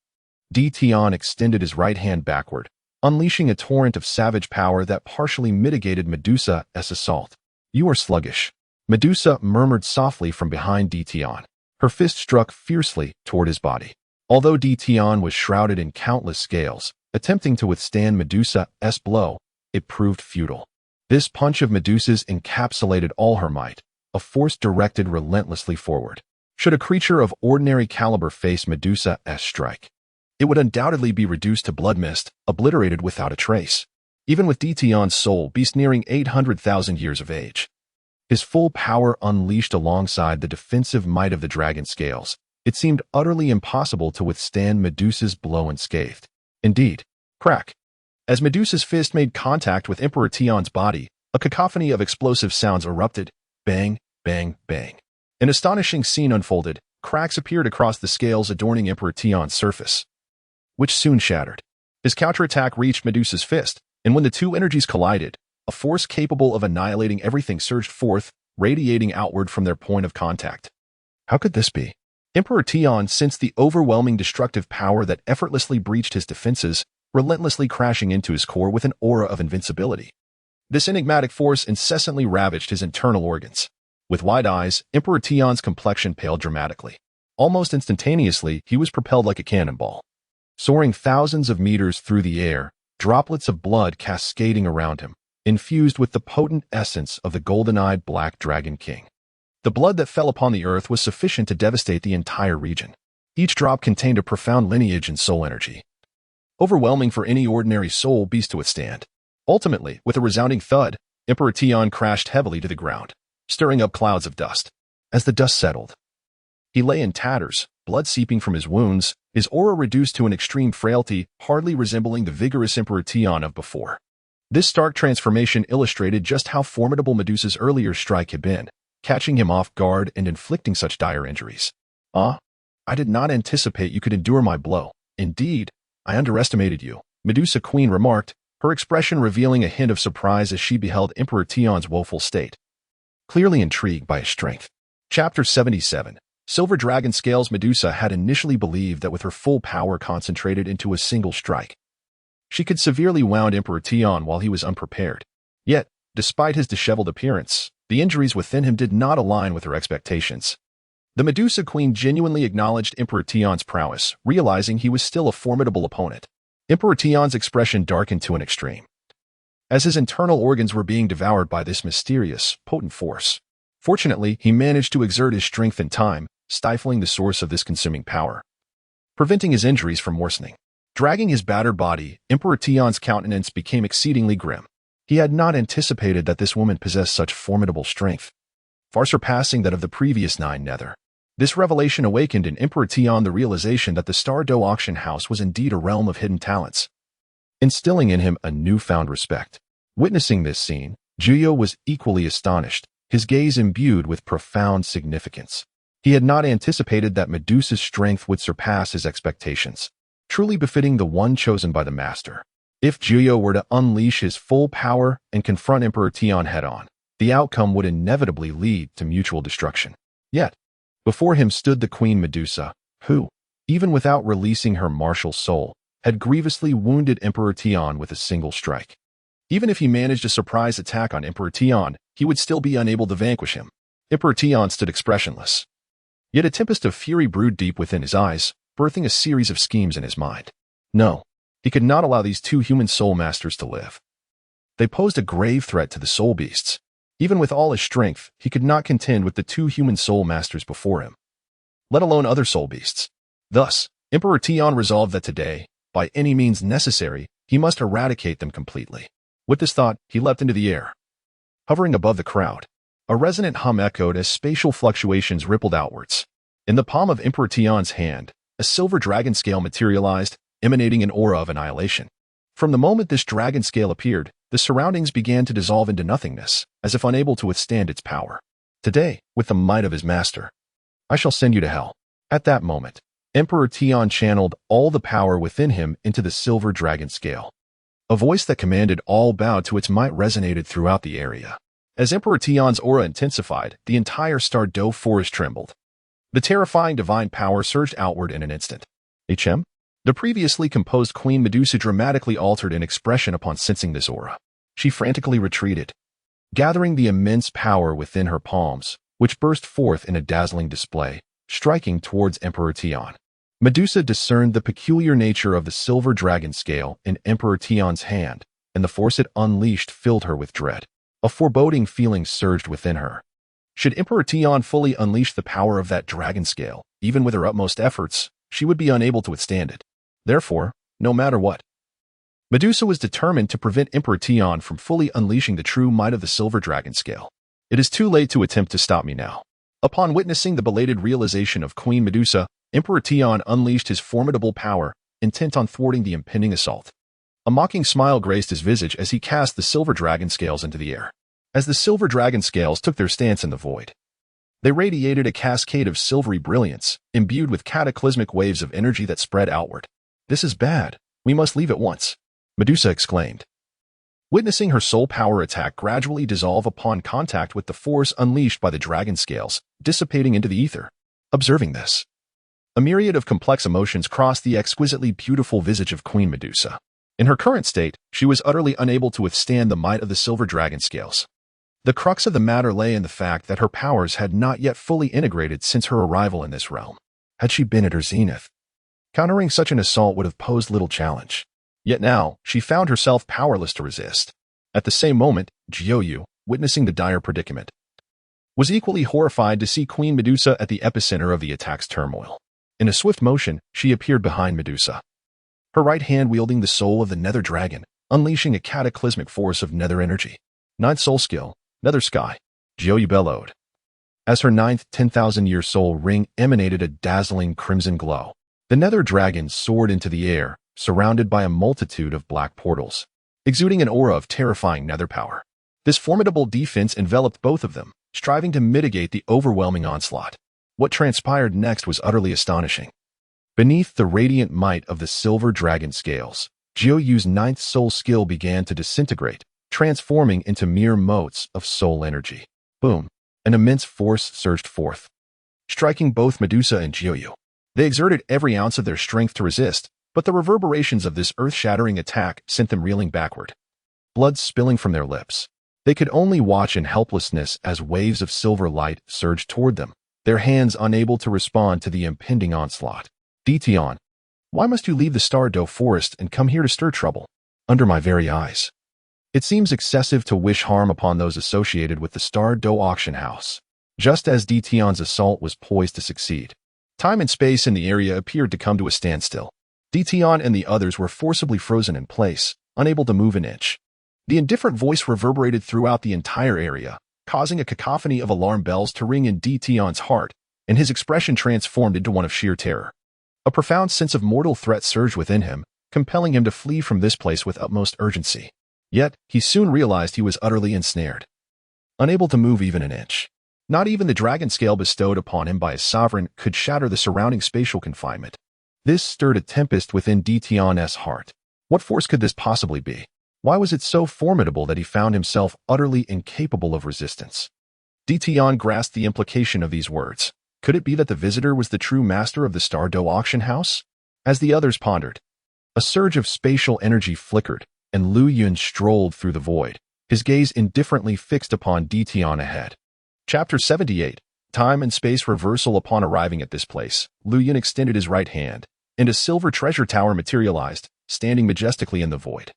Tian extended his right hand backward, unleashing a torrent of savage power that partially mitigated Medusa's assault. You are sluggish, Medusa murmured softly from behind Tian. Her fist struck fiercely toward his body. Although Tian was shrouded in countless scales, attempting to withstand Medusa's blow, it proved futile. This punch of Medusa's encapsulated all her might, a force directed relentlessly forward. Should a creature of ordinary caliber face Medusa's strike, it would undoubtedly be reduced to blood mist, obliterated without a trace. Even with Tian's soul beast nearing 800,000 years of age, his full power unleashed alongside the defensive might of the dragon scales, it seemed utterly impossible to withstand Medusa's blow unscathed. Indeed, crack. As Medusa's fist made contact with Emperor Tian's body, a cacophony of explosive sounds erupted. Bang, bang, bang. An astonishing scene unfolded. Cracks appeared across the scales adorning Emperor Tian's surface, which soon shattered. His counterattack reached Medusa's fist, and when the two energies collided, a force capable of annihilating everything surged forth, radiating outward from their point of contact. How could this be? Emperor Tian sensed the overwhelming destructive power that effortlessly breached his defenses, relentlessly crashing into his core with an aura of invincibility. This enigmatic force incessantly ravaged his internal organs. With wide eyes, Emperor Tian's complexion paled dramatically. Almost instantaneously, he was propelled like a cannonball. Soaring thousands of meters through the air, droplets of blood cascading around him, infused with the potent essence of the golden-eyed Black Dragon King. The blood that fell upon the earth was sufficient to devastate the entire region. Each drop contained a profound lineage and soul energy, overwhelming for any ordinary soul beast to withstand. Ultimately, with a resounding thud, Emperor Tian crashed heavily to the ground, stirring up clouds of dust. As the dust settled, he lay in tatters, blood seeping from his wounds, his aura reduced to an extreme frailty, hardly resembling the vigorous Emperor Tian of before. This stark transformation illustrated just how formidable Medusa's earlier strike had been, catching him off guard and inflicting such dire injuries. I did not anticipate you could endure my blow. Indeed, I underestimated you, Medusa Queen remarked, her expression revealing a hint of surprise as she beheld Emperor Tian's woeful state. Clearly intrigued by his strength. Chapter 77. Silver Dragon Scales. Medusa had initially believed that with her full power concentrated into a single strike, she could severely wound Emperor Tian while he was unprepared. Yet, despite his disheveled appearance, the injuries within him did not align with her expectations. The Medusa Queen genuinely acknowledged Emperor Tian's prowess, realizing he was still a formidable opponent. Emperor Tian's expression darkened to an extreme, as his internal organs were being devoured by this mysterious, potent force. Fortunately, he managed to exert his strength in time, stifling the source of this consuming power, preventing his injuries from worsening. Dragging his battered body, Emperor Tian's countenance became exceedingly grim. He had not anticipated that this woman possessed such formidable strength, far surpassing that of the previous 9 nether. This revelation awakened in Emperor Tian the realization that the Star Dou Auction House was indeed a realm of hidden talents, instilling in him a newfound respect. Witnessing this scene, Juyo was equally astonished, his gaze imbued with profound significance. He had not anticipated that Medusa's strength would surpass his expectations, truly befitting the one chosen by the master. If Juyo were to unleash his full power and confront Emperor Tian head-on, the outcome would inevitably lead to mutual destruction. Yet, before him stood the Queen Medusa, who, even without releasing her martial soul, had grievously wounded Emperor Tian with a single strike. Even if he managed a surprise attack on Emperor Tian, he would still be unable to vanquish him. Emperor Tian stood expressionless. Yet a tempest of fury brewed deep within his eyes, birthing a series of schemes in his mind. No, he could not allow these 2 human soul masters to live. They posed a grave threat to the soul beasts. Even with all his strength, he could not contend with the 2 human soul masters before him, let alone other soul beasts. Thus, Emperor Tian resolved that today, by any means necessary, he must eradicate them completely. With this thought, he leapt into the air. Hovering above the crowd, a resonant hum echoed as spatial fluctuations rippled outwards. In the palm of Emperor Tian's hand, a silver dragon scale materialized, emanating an aura of annihilation. From the moment this dragon scale appeared, the surroundings began to dissolve into nothingness, as if unable to withstand its power. Today, with the might of his master, I shall send you to hell. At that moment, Emperor Tian channeled all the power within him into the silver dragon scale. A voice that commanded all bowed to its might resonated throughout the area. As Emperor Tian's aura intensified, the entire Star Dou forest trembled. The terrifying divine power surged outward in an instant. The previously composed Queen Medusa dramatically altered in expression upon sensing this aura. She frantically retreated, gathering the immense power within her palms, which burst forth in a dazzling display, striking towards Emperor Tian. Medusa discerned the peculiar nature of the silver dragon scale in Emperor Tian's hand, and the force it unleashed filled her with dread. A foreboding feeling surged within her. Should Emperor Tian fully unleash the power of that dragon scale, even with her utmost efforts, she would be unable to withstand it. Therefore, no matter what, Medusa was determined to prevent Emperor Tian from fully unleashing the true might of the silver dragon scale. It is too late to attempt to stop me now. Upon witnessing the belated realization of Queen Medusa, Emperor Tian unleashed his formidable power, intent on thwarting the impending assault. A mocking smile graced his visage as he cast the silver dragon scales into the air. As the silver dragon scales took their stance in the void, they radiated a cascade of silvery brilliance, imbued with cataclysmic waves of energy that spread outward. "This is bad. We must leave at once," Medusa exclaimed. witnessing her soul power attack gradually dissolve upon contact with the force unleashed by the dragon scales, dissipating into the ether. Observing this, a myriad of complex emotions crossed the exquisitely beautiful visage of Queen Medusa. In her current state, she was utterly unable to withstand the might of the silver dragon scales. The crux of the matter lay in the fact that her powers had not yet fully integrated since her arrival in this realm. Had she been at her zenith, countering such an assault would have posed little challenge. Yet now, she found herself powerless to resist. At the same moment, Jiuyu, witnessing the dire predicament, was equally horrified to see Queen Medusa at the epicenter of the attack's turmoil. In a swift motion, she appeared behind Medusa, her right hand wielding the soul of the nether dragon, unleashing a cataclysmic force of nether energy. Ninth soul skill, nether sky, Jiuyu bellowed, as her ninth 10,000-year soul ring emanated a dazzling crimson glow. The nether dragon soared into the air, surrounded by a multitude of black portals, exuding an aura of terrifying nether power. This formidable defense enveloped both of them, striving to mitigate the overwhelming onslaught. What transpired next was utterly astonishing. Beneath the radiant might of the silver dragon scales, Jiuyu's ninth soul skill began to disintegrate, transforming into mere motes of soul energy. Boom! An immense force surged forth, striking both Medusa and Jiuyu. They exerted every ounce of their strength to resist, but the reverberations of this earth-shattering attack sent them reeling backward, blood spilling from their lips. They could only watch in helplessness as waves of silver light surged toward them, their hands unable to respond to the impending onslaught. Dition, why must you leave the Star Dou forest and come here to stir trouble, under my very eyes? It seems excessive to wish harm upon those associated with the Star Dou Auction House. Just as Dition's assault was poised to succeed, time and space in the area appeared to come to a standstill. Dition and the others were forcibly frozen in place, unable to move an inch. The indifferent voice reverberated throughout the entire area, causing a cacophony of alarm bells to ring in Dition's heart, and his expression transformed into one of sheer terror. A profound sense of mortal threat surged within him, compelling him to flee from this place with utmost urgency. Yet, he soon realized he was utterly ensnared, unable to move even an inch. Not even the dragon scale bestowed upon him by his sovereign could shatter the surrounding spatial confinement. This stirred a tempest within Dition's heart. What force could this possibly be? Why was it so formidable that he found himself utterly incapable of resistance? Dition grasped the implication of these words. Could it be that the visitor was the true master of the Star Dou Auction House? As the others pondered, a surge of spatial energy flickered, and Lu Yun strolled through the void, his gaze indifferently fixed upon Dition ahead. Chapter 78. Time and Space Reversal. Upon arriving at this place, Lu Yun extended his right hand, and a silver treasure tower materialized, standing majestically in the void.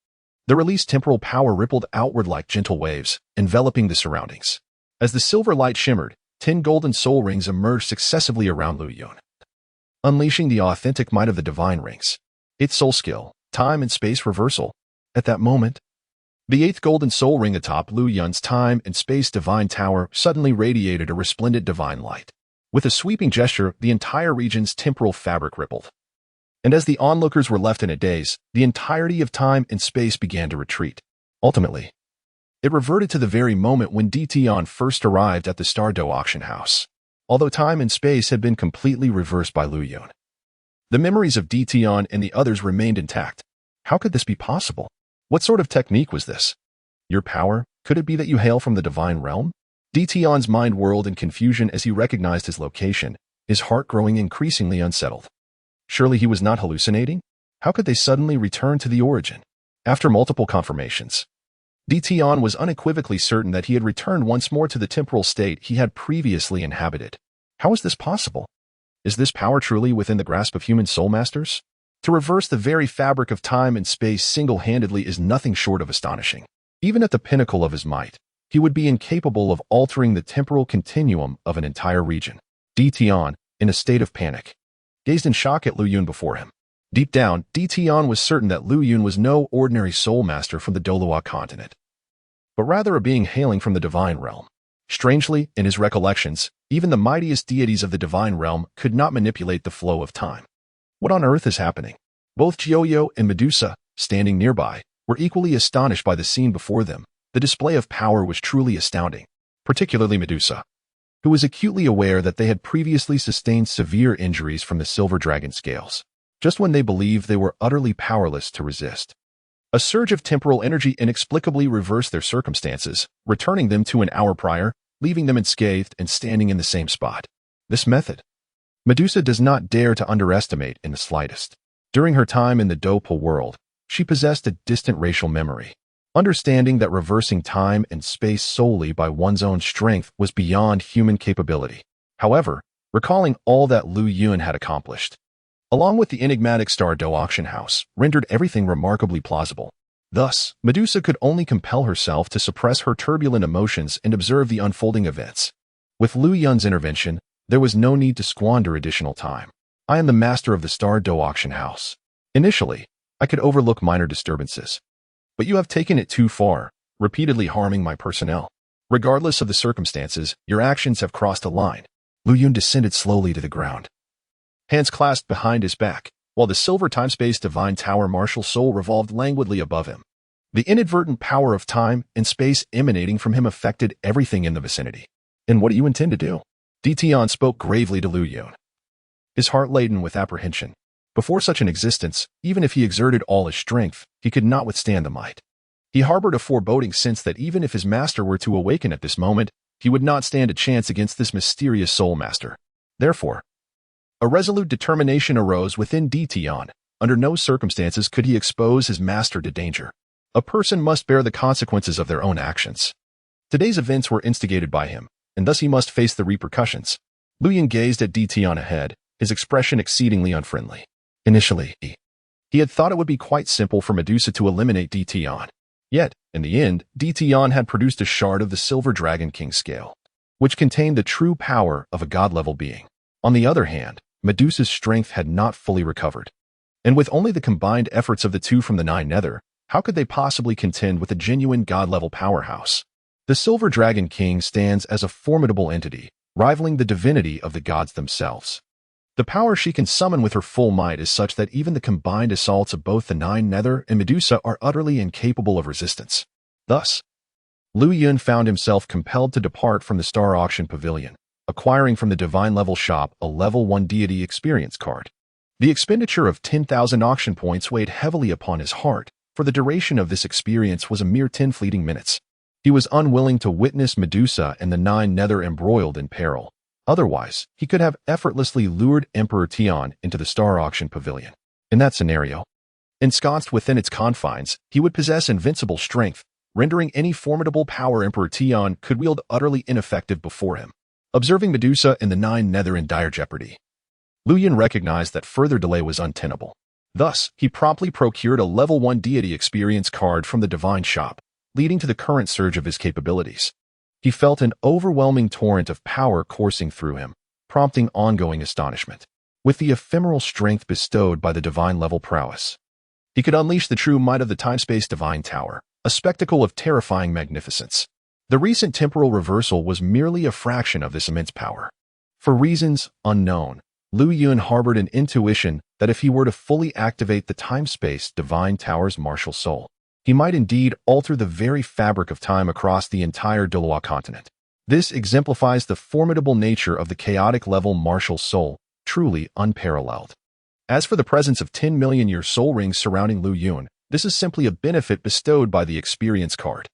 The released temporal power rippled outward like gentle waves, enveloping the surroundings. As the silver light shimmered, 10 golden soul rings emerged successively around Lu Yun, unleashing the authentic might of the divine rings. Its soul skill, time and space reversal. At that moment, the 8th golden soul ring atop Lu Yun's time and space divine tower suddenly radiated a resplendent divine light. With a sweeping gesture, the entire region's temporal fabric rippled. And as the onlookers were left in a daze, the entirety of time and space began to retreat. Ultimately, it reverted to the very moment when Dition first arrived at the Star Dou Auction House. Although time and space had been completely reversed by Lu Yun, the memories of Dition and the others remained intact. How could this be possible? What sort of technique was this? Your power? Could it be that you hail from the divine realm? Dition's mind whirled in confusion as he recognized his location, his heart growing increasingly unsettled. Surely he was not hallucinating? How could they suddenly return to the origin? After multiple confirmations, Dition was unequivocally certain that he had returned once more to the temporal state he had previously inhabited. How is this possible? Is this power truly within the grasp of human soul masters? To reverse the very fabric of time and space single-handedly is nothing short of astonishing. Even at the pinnacle of his might, he would be incapable of altering the temporal continuum of an entire region. Dition, in a state of panic, gazed in shock at Lu Yun before him. Deep down, Dition was certain that Lu Yun was no ordinary soul master from the Douluo Continent, but rather a being hailing from the divine realm. Strangely, in his recollections, even the mightiest deities of the divine realm could not manipulate the flow of time. What on earth is happening? Both Jiuyu and Medusa, standing nearby, were equally astonished by the scene before them. The display of power was truly astounding, particularly Medusa, who was acutely aware that they had previously sustained severe injuries from the silver dragon scales, just when they believed they were utterly powerless to resist. A surge of temporal energy inexplicably reversed their circumstances, returning them to an hour prior, leaving them unscathed and standing in the same spot. This method, Medusa does not dare to underestimate in the slightest. During her time in the Douluo world, she possessed a distant racial memory. Understanding that reversing time and space solely by one's own strength was beyond human capability. However, recalling all that Lu Yun had accomplished, along with the enigmatic Star Dou Auction House, rendered everything remarkably plausible. Thus, Medusa could only compel herself to suppress her turbulent emotions and observe the unfolding events. With Lu Yun's intervention, there was no need to squander additional time. I am the master of the Star Dou Auction House. Initially, I could overlook minor disturbances. But you have taken it too far, repeatedly harming my personnel. Regardless of the circumstances, your actions have crossed a line. Lu Yun descended slowly to the ground, hands clasped behind his back, while the silver time-space divine tower martial soul revolved languidly above him. The inadvertent power of time and space emanating from him affected everything in the vicinity. And what do you intend to do? Dition spoke gravely to Lu Yun, his heart laden with apprehension. Before such an existence, even if he exerted all his strength, he could not withstand the might. He harbored a foreboding sense that even if his master were to awaken at this moment, he would not stand a chance against this mysterious soul master. Therefore, a resolute determination arose within Dition. Under no circumstances could he expose his master to danger. A person must bear the consequences of their own actions. Today's events were instigated by him, and thus he must face the repercussions. Lu Yun gazed at Dition ahead, his expression exceedingly unfriendly. Initially, he had thought it would be quite simple for Medusa to eliminate Dition. Yet, in the end, Dition had produced a shard of the Silver Dragon King scale, which contained the true power of a god-level being. On the other hand, Medusa's strength had not fully recovered. And with only the combined efforts of the two from the Nine Nether, how could they possibly contend with a genuine god-level powerhouse? The Silver Dragon King stands as a formidable entity, rivaling the divinity of the gods themselves. The power she can summon with her full might is such that even the combined assaults of both the Nine Nether and Medusa are utterly incapable of resistance. Thus, Lu Yun found himself compelled to depart from the Star Auction Pavilion, acquiring from the Divine Level shop a Level 1 Deity Experience card. The expenditure of 10,000 auction points weighed heavily upon his heart, for the duration of this experience was a mere 10 fleeting minutes. He was unwilling to witness Medusa and the Nine Nether embroiled in peril. Otherwise, he could have effortlessly lured Emperor Tian into the Star Auction Pavilion. In that scenario, ensconced within its confines, he would possess invincible strength, rendering any formidable power Emperor Tian could wield utterly ineffective before him. Observing Medusa and the Nine Nether in dire jeopardy, Lu Yun recognized that further delay was untenable. Thus, he promptly procured a Level 1 Deity Experience card from the Divine Shop, leading to the current surge of his capabilities. He felt an overwhelming torrent of power coursing through him, prompting ongoing astonishment. With the ephemeral strength bestowed by the divine level prowess, he could unleash the true might of the time-space divine tower, a spectacle of terrifying magnificence. The recent temporal reversal was merely a fraction of this immense power. For reasons unknown, Lu Yun harbored an intuition that if he were to fully activate the time-space divine tower's martial soul, he might indeed alter the very fabric of time across the entire Douluo Continent. This exemplifies the formidable nature of the chaotic level martial soul, truly unparalleled. As for the presence of 10 million-year soul rings surrounding Lu Yun, this is simply a benefit bestowed by the experience card.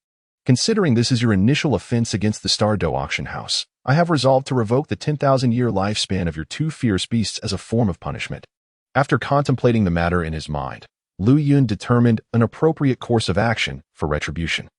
Considering this is your initial offense against the Star Dou Auction House, I have resolved to revoke the 10,000-year lifespan of your two fierce beasts as a form of punishment. After contemplating the matter in his mind, Lu Yun determined an appropriate course of action for retribution.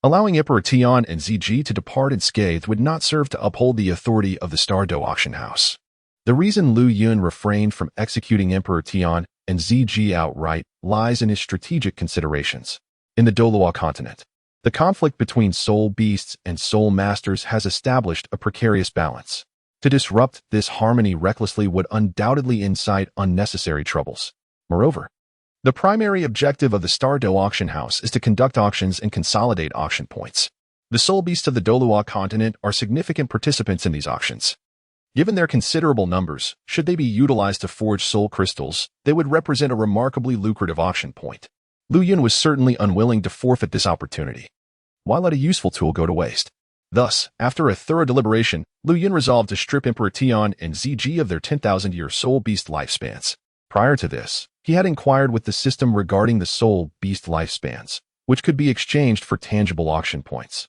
Allowing Emperor Tian and Ziji to depart unscathed would not serve to uphold the authority of the Star Dou Auction House. The reason Lu Yun refrained from executing Emperor Tian and Ziji outright lies in his strategic considerations. In the Douluo Continent, the conflict between soul beasts and soul masters has established a precarious balance. To disrupt this harmony recklessly would undoubtedly incite unnecessary troubles. Moreover, the primary objective of the Star Dou Auction House is to conduct auctions and consolidate auction points. The soul beasts of the Douluo Continent are significant participants in these auctions. Given their considerable numbers, should they be utilized to forge soul crystals, they would represent a remarkably lucrative auction point. Lu Yun was certainly unwilling to forfeit this opportunity. Why let a useful tool go to waste? Thus, after a thorough deliberation, Lu Yun resolved to strip Emperor Tian and Ziji of their 10,000-year soul beast lifespans. Prior to this, He had inquired with the system regarding the soul beast lifespans, which could be exchanged for tangible auction points.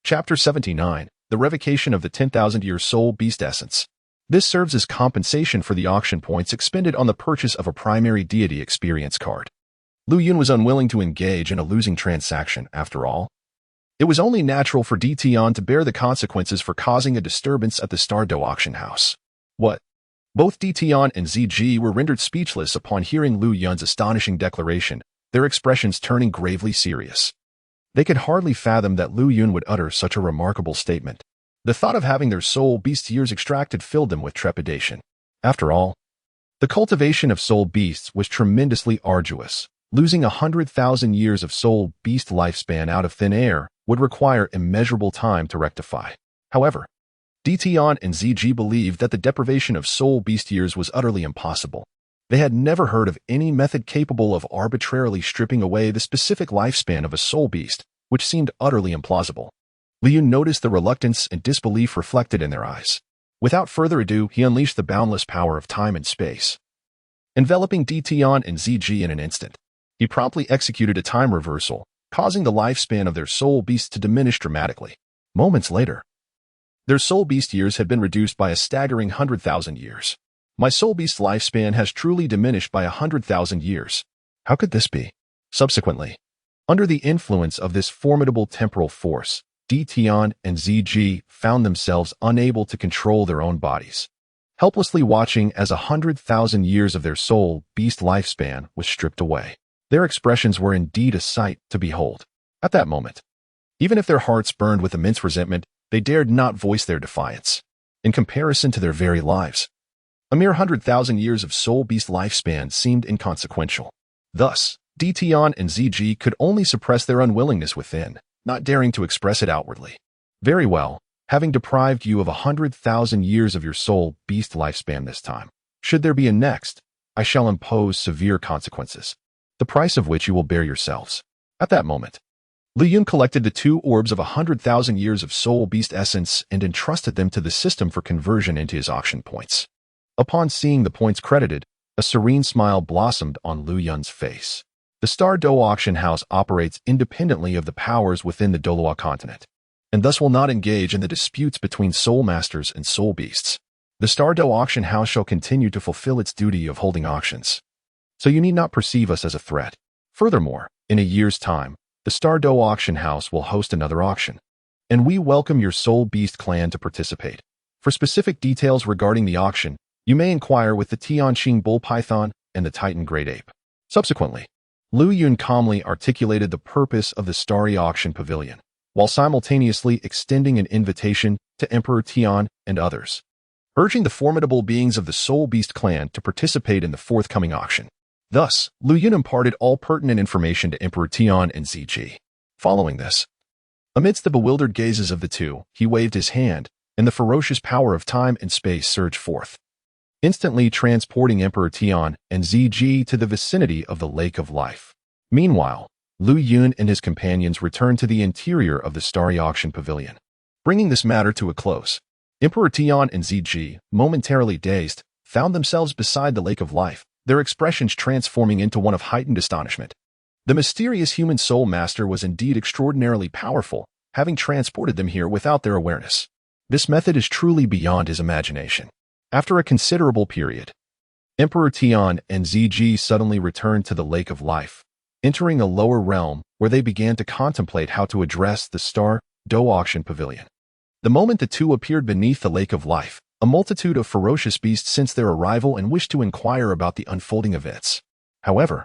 Chapter 79, the revocation of the 10,000-year soul beast essence. This serves as compensation for the auction points expended on the purchase of a primary deity experience card. Lu Yun was unwilling to engage in a losing transaction, after all. It was only natural for DTon to bear the consequences for causing a disturbance at the Star Dou Auction House. What? Both DTon and ZG were rendered speechless upon hearing Lu Yun's astonishing declaration, their expressions turning gravely serious. They could hardly fathom that Lu Yun would utter such a remarkable statement. The thought of having their soul beast years extracted filled them with trepidation. After all, the cultivation of soul beasts was tremendously arduous. Losing 100,000 years of soul beast lifespan out of thin air would require immeasurable time to rectify. However, DTon and ZG believed that the deprivation of soul beast years was utterly impossible. They had never heard of any method capable of arbitrarily stripping away the specific lifespan of a soul beast, which seemed utterly implausible. Lu Yun noticed the reluctance and disbelief reflected in their eyes. Without further ado, he unleashed the boundless power of time and space, enveloping DTon and ZG in an instant. He promptly executed a time reversal, causing the lifespan of their soul beasts to diminish dramatically. Moments later, their soul beast years had been reduced by a staggering 100,000 years. My soul beast's lifespan has truly diminished by 100,000 years. How could this be? Subsequently, under the influence of this formidable temporal force, DTon and ZG found themselves unable to control their own bodies, helplessly watching as 100,000 years of their soul beast lifespan was stripped away. Their expressions were indeed a sight to behold. At that moment, even if their hearts burned with immense resentment, they dared not voice their defiance. In comparison to their very lives, a mere 100,000 years of soul beast lifespan seemed inconsequential. Thus, DTon and ZG could only suppress their unwillingness within, not daring to express it outwardly. Very well, having deprived you of 100,000 years of your soul beast lifespan this time, should there be a next, I shall impose severe consequences, the price of which you will bear yourselves. At that moment, Lu Yun collected the 2 orbs of 100,000 years of soul beast essence and entrusted them to the system for conversion into his auction points. Upon seeing the points credited, a serene smile blossomed on Lu Yun's face. The Star Dou Auction House operates independently of the powers within the Douluo Continent, and thus will not engage in the disputes between soul masters and soul beasts. The Star Dou Auction House shall continue to fulfill its duty of holding auctions, so you need not perceive us as a threat. Furthermore, in a year's time, the Star Dou Auction House will host another auction, and we welcome your soul beast clan to participate. For specific details regarding the auction, you may inquire with the Tianqing bull python and the Titan great ape. Subsequently, Lu Yun calmly articulated the purpose of the Starry Auction Pavilion, while simultaneously extending an invitation to Emperor Tian and others, urging the formidable beings of the Soul Beast clan to participate in the forthcoming auction. Thus, Lu Yun imparted all pertinent information to Emperor Tian and ZG. Following this, amidst the bewildered gazes of the two, he waved his hand, and the ferocious power of time and space surged forth, instantly transporting Emperor Tian and ZG to the vicinity of the Lake of Life. Meanwhile, Lu Yun and his companions returned to the interior of the Starry Auction Pavilion. Bringing this matter to a close, Emperor Tian and ZG, momentarily dazed, found themselves beside the Lake of Life, their expressions transforming into one of heightened astonishment. The mysterious human soul master was indeed extraordinarily powerful, having transported them here without their awareness. This method is truly beyond his imagination. After a considerable period, Emperor Tian and ZG suddenly returned to the Lake of Life, entering a lower realm where they began to contemplate how to address the Star Dou Auction Pavilion. The moment the two appeared beneath the Lake of Life, a multitude of ferocious beasts sensed their arrival and wished to inquire about the unfolding events. However,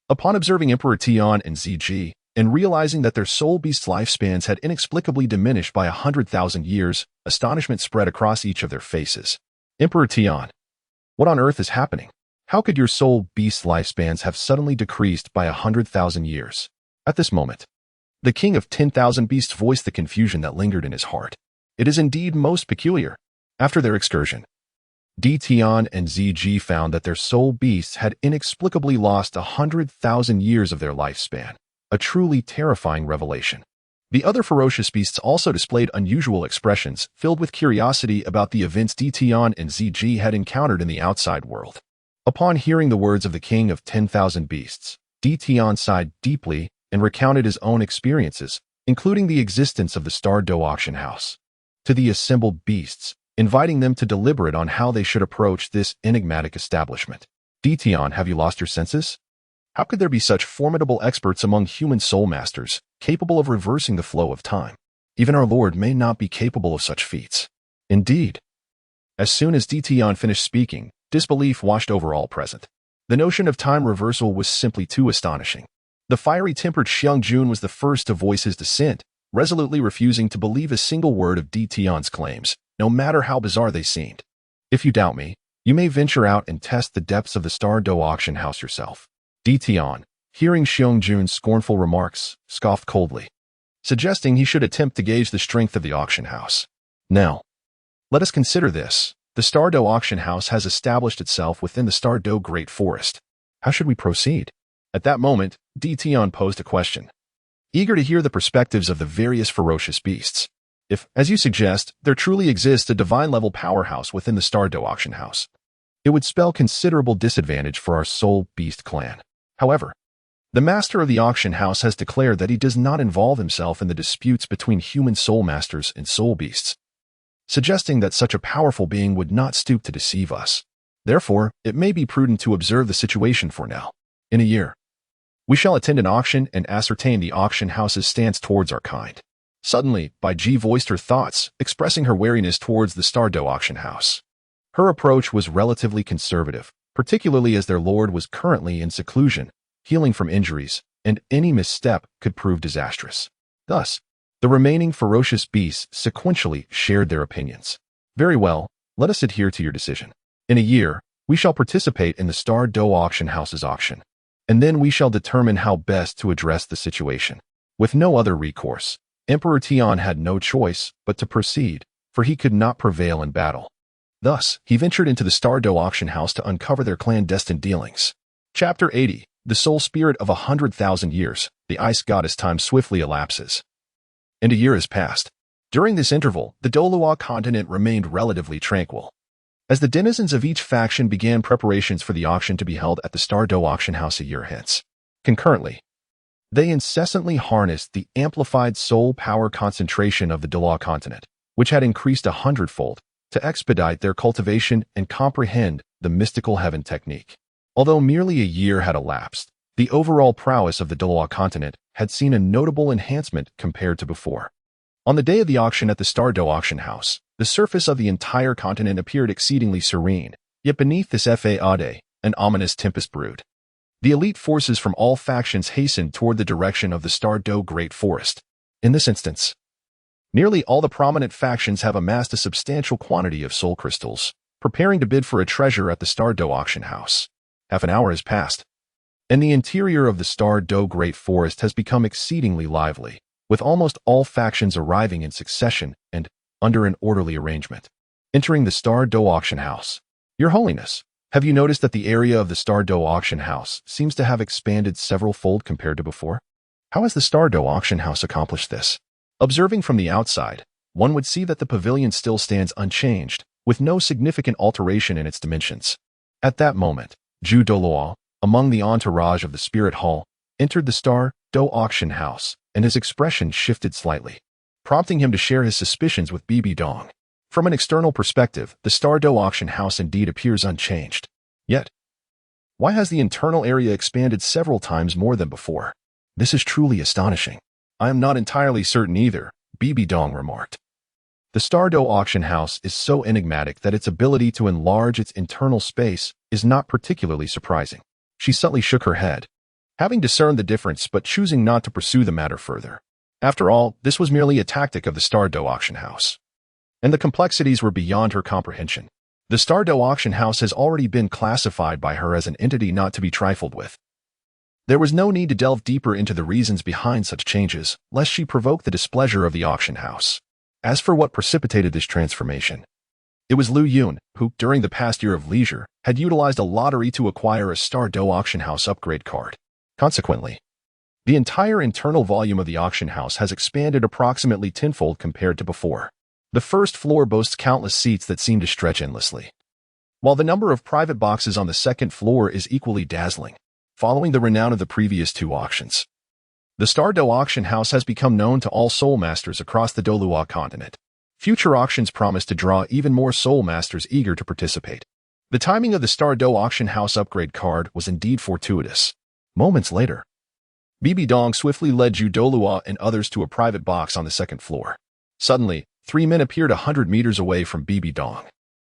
upon observing Emperor Tian and ZG, and realizing that their soul beasts' lifespans had inexplicably diminished by 100,000 years, astonishment spread across each of their faces. Emperor Tian, what on earth is happening? How could your soul beasts' lifespans have suddenly decreased by 100,000 years? At this moment, the king of 10,000 beasts voiced the confusion that lingered in his heart. It is indeed most peculiar. After their excursion, Tian and ZG found that their soul beasts had inexplicably lost 100,000 years of their lifespan, a truly terrifying revelation. The other ferocious beasts also displayed unusual expressions, filled with curiosity about the events Tian and ZG had encountered in the outside world. Upon hearing the words of the king of 10,000 beasts, Dition sighed deeply and recounted his own experiences, including the existence of the Star Dou Auction House, to the assembled beasts, inviting them to deliberate on how they should approach this enigmatic establishment. Dition, have you lost your senses? How could there be such formidable experts among human soul masters, capable of reversing the flow of time? Even our Lord may not be capable of such feats. Indeed. As soon as Dition finished speaking, disbelief washed over all present. The notion of time reversal was simply too astonishing. The fiery-tempered Xiangjun was the first to voice his dissent, resolutely refusing to believe a single word of Dition's claims, no matter how bizarre they seemed. If you doubt me, you may venture out and test the depths of the Star Dou Auction House yourself. Dition, hearing Xiangjun's scornful remarks, scoffed coldly, suggesting he should attempt to gauge the strength of the auction house. Now, let us consider this. The Star Dou Auction House has established itself within the Star Dou Great Forest. How should we proceed? At that moment, Dition posed a question, eager to hear the perspectives of the various ferocious beasts. If, as you suggest, there truly exists a divine-level powerhouse within the Star Dou Auction House, it would spell considerable disadvantage for our soul beast clan. However, the master of the auction house has declared that he does not involve himself in the disputes between human soul masters and soul beasts, suggesting that such a powerful being would not stoop to deceive us. Therefore, it may be prudent to observe the situation for now. In a year, we shall attend an auction and ascertain the auction house's stance towards our kind. Suddenly, Bai Ji voiced her thoughts, expressing her wariness towards the Star Dou Auction House. Her approach was relatively conservative, particularly as their lord was currently in seclusion, healing from injuries, and any misstep could prove disastrous. Thus, the remaining ferocious beasts sequentially shared their opinions. Very well, let us adhere to your decision. In a year, we shall participate in the Star Dou Auction House's auction, and then we shall determine how best to address the situation. With no other recourse, Emperor Tian had no choice but to proceed, for he could not prevail in battle. Thus, he ventured into the Star Dou Auction House to uncover their clandestine dealings. Chapter 80. The Soul Spirit of 100,000 Years. The Ice Goddess. Time swiftly elapses, and a year has passed. During this interval, the Douluo Continent remained relatively tranquil, as the denizens of each faction began preparations for the auction to be held at the Star Dou Auction House a year hence. Concurrently, they incessantly harnessed the amplified soul power concentration of the Douluo Continent, which had increased 100-fold, to expedite their cultivation and comprehend the mystical heaven technique. Although merely a year had elapsed, the overall prowess of the Douluo Continent had seen a notable enhancement compared to before. On the day of the auction at the Star Dou Auction House, the surface of the entire continent appeared exceedingly serene, yet beneath this fade, an ominous tempest brewed. The elite forces from all factions hastened toward the direction of the Star Dou Great Forest. In this instance, nearly all the prominent factions have amassed a substantial quantity of soul crystals, preparing to bid for a treasure at the Star Dou Auction House. Half an hour has passed, and the interior of the Star Dou Great Forest has become exceedingly lively, with almost all factions arriving in succession and under an orderly arrangement. Entering the Star Dou Auction House. Your Holiness, have you noticed that the area of the Star Dou Auction House seems to have expanded several-fold compared to before? How has the Star Dou Auction House accomplished this? Observing from the outside, one would see that the pavilion still stands unchanged, with no significant alteration in its dimensions. At that moment, Zhu Douluo, among the entourage of the Spirit Hall, entered the Star Dou Auction House, and his expression shifted slightly, prompting him to share his suspicions with Bibi Dong. From an external perspective, the Star Dou Auction House indeed appears unchanged. Yet, why has the internal area expanded several times more than before? This is truly astonishing. I am not entirely certain either, Bibi Dong remarked. The Star Dou Auction House is so enigmatic that its ability to enlarge its internal space is not particularly surprising. She subtly shook her head, having discerned the difference but choosing not to pursue the matter further. After all, this was merely a tactic of the Star Dou Auction House, and the complexities were beyond her comprehension. The Star Dou Auction House has already been classified by her as an entity not to be trifled with. There was no need to delve deeper into the reasons behind such changes, lest she provoke the displeasure of the auction house. As for what precipitated this transformation, it was Liu Yun, who, during the past year of leisure, had utilized a lottery to acquire a Star Dou Auction House upgrade card. Consequently, the entire internal volume of the auction house has expanded approximately tenfold compared to before. The first floor boasts countless seats that seem to stretch endlessly, while the number of private boxes on the second floor is equally dazzling, following the renown of the previous two auctions. The Star Dou Auction House has become known to all soul masters across the Douluo Continent. Future auctions promise to draw even more soul masters eager to participate. The timing of the Star Dou Auction House upgrade card was indeed fortuitous. Moments later, BB Dong swiftly led Zhu Douluo and others to a private box on the second floor. Suddenly, three men appeared 100 meters away from BB Dong.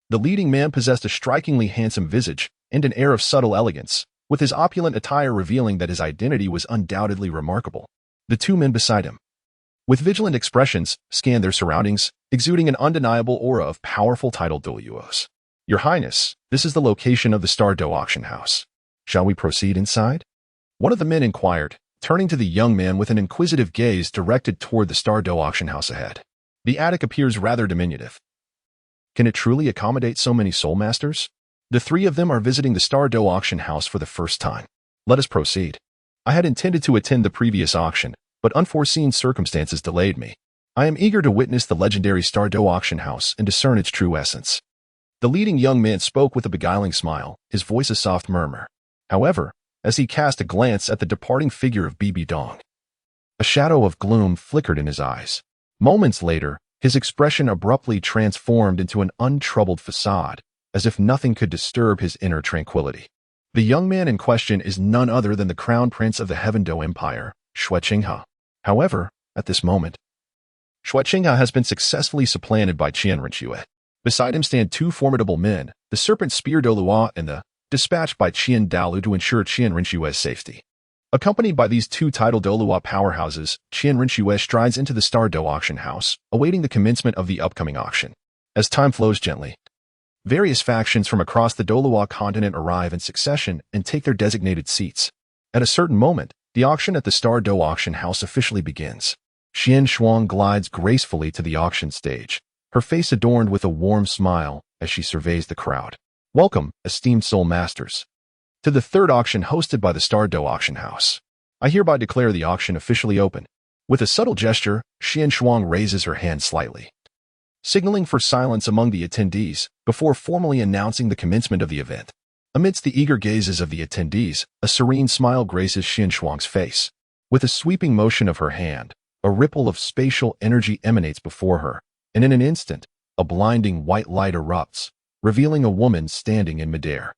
The leading man possessed a strikingly handsome visage and an air of subtle elegance, with his opulent attire revealing that his identity was undoubtedly remarkable. The two men beside him, with vigilant expressions, scanned their surroundings, exuding an undeniable aura of powerful titled Douluos. Your Highness, this is the location of the Star Dou Auction House. Shall we proceed inside? One of the men inquired, turning to the young man with an inquisitive gaze directed toward the Star Dou Auction House ahead. The attic appears rather diminutive. Can it truly accommodate so many soul masters? The three of them are visiting the Star Dou Auction House for the first time. Let us proceed. I had intended to attend the previous auction, but unforeseen circumstances delayed me. I am eager to witness the legendary Star Dou Auction House and discern its true essence. The leading young man spoke with a beguiling smile, his voice a soft murmur. However, as he cast a glance at the departing figure of BB Dong, a shadow of gloom flickered in his eyes. Moments later, his expression abruptly transformed into an untroubled facade, as if nothing could disturb his inner tranquility. The young man in question is none other than the Crown Prince of the Heaven Dou Empire, Shui Qinghe. However, at this moment, Shui Qinghe has been successfully supplanted by Qian Rinxue. Beside him stand two formidable men, the Serpent Spear Douluo and the dispatched by Qian Dalu to ensure Qian Rinxue's safety. Accompanied by these two titled Douluo powerhouses, Qian Rinxue strides into the Star Dou Auction House, awaiting the commencement of the upcoming auction. As time flows gently, various factions from across the Douluo continent arrive in succession and take their designated seats. At a certain moment, the auction at the Star Dou Auction House officially begins. Xian Shuang glides gracefully to the auction stage, her face adorned with a warm smile as she surveys the crowd. Welcome, esteemed soul masters, to the third auction hosted by the Star Dou Auction House. I hereby declare the auction officially open. With a subtle gesture, Xian Shuang raises her hand slightly, signaling for silence among the attendees before formally announcing the commencement of the event. Amidst the eager gazes of the attendees, a serene smile graces Xian Shuang's face. With a sweeping motion of her hand, a ripple of spatial energy emanates before her, and in an instant, a blinding white light erupts, revealing a woman standing in midair.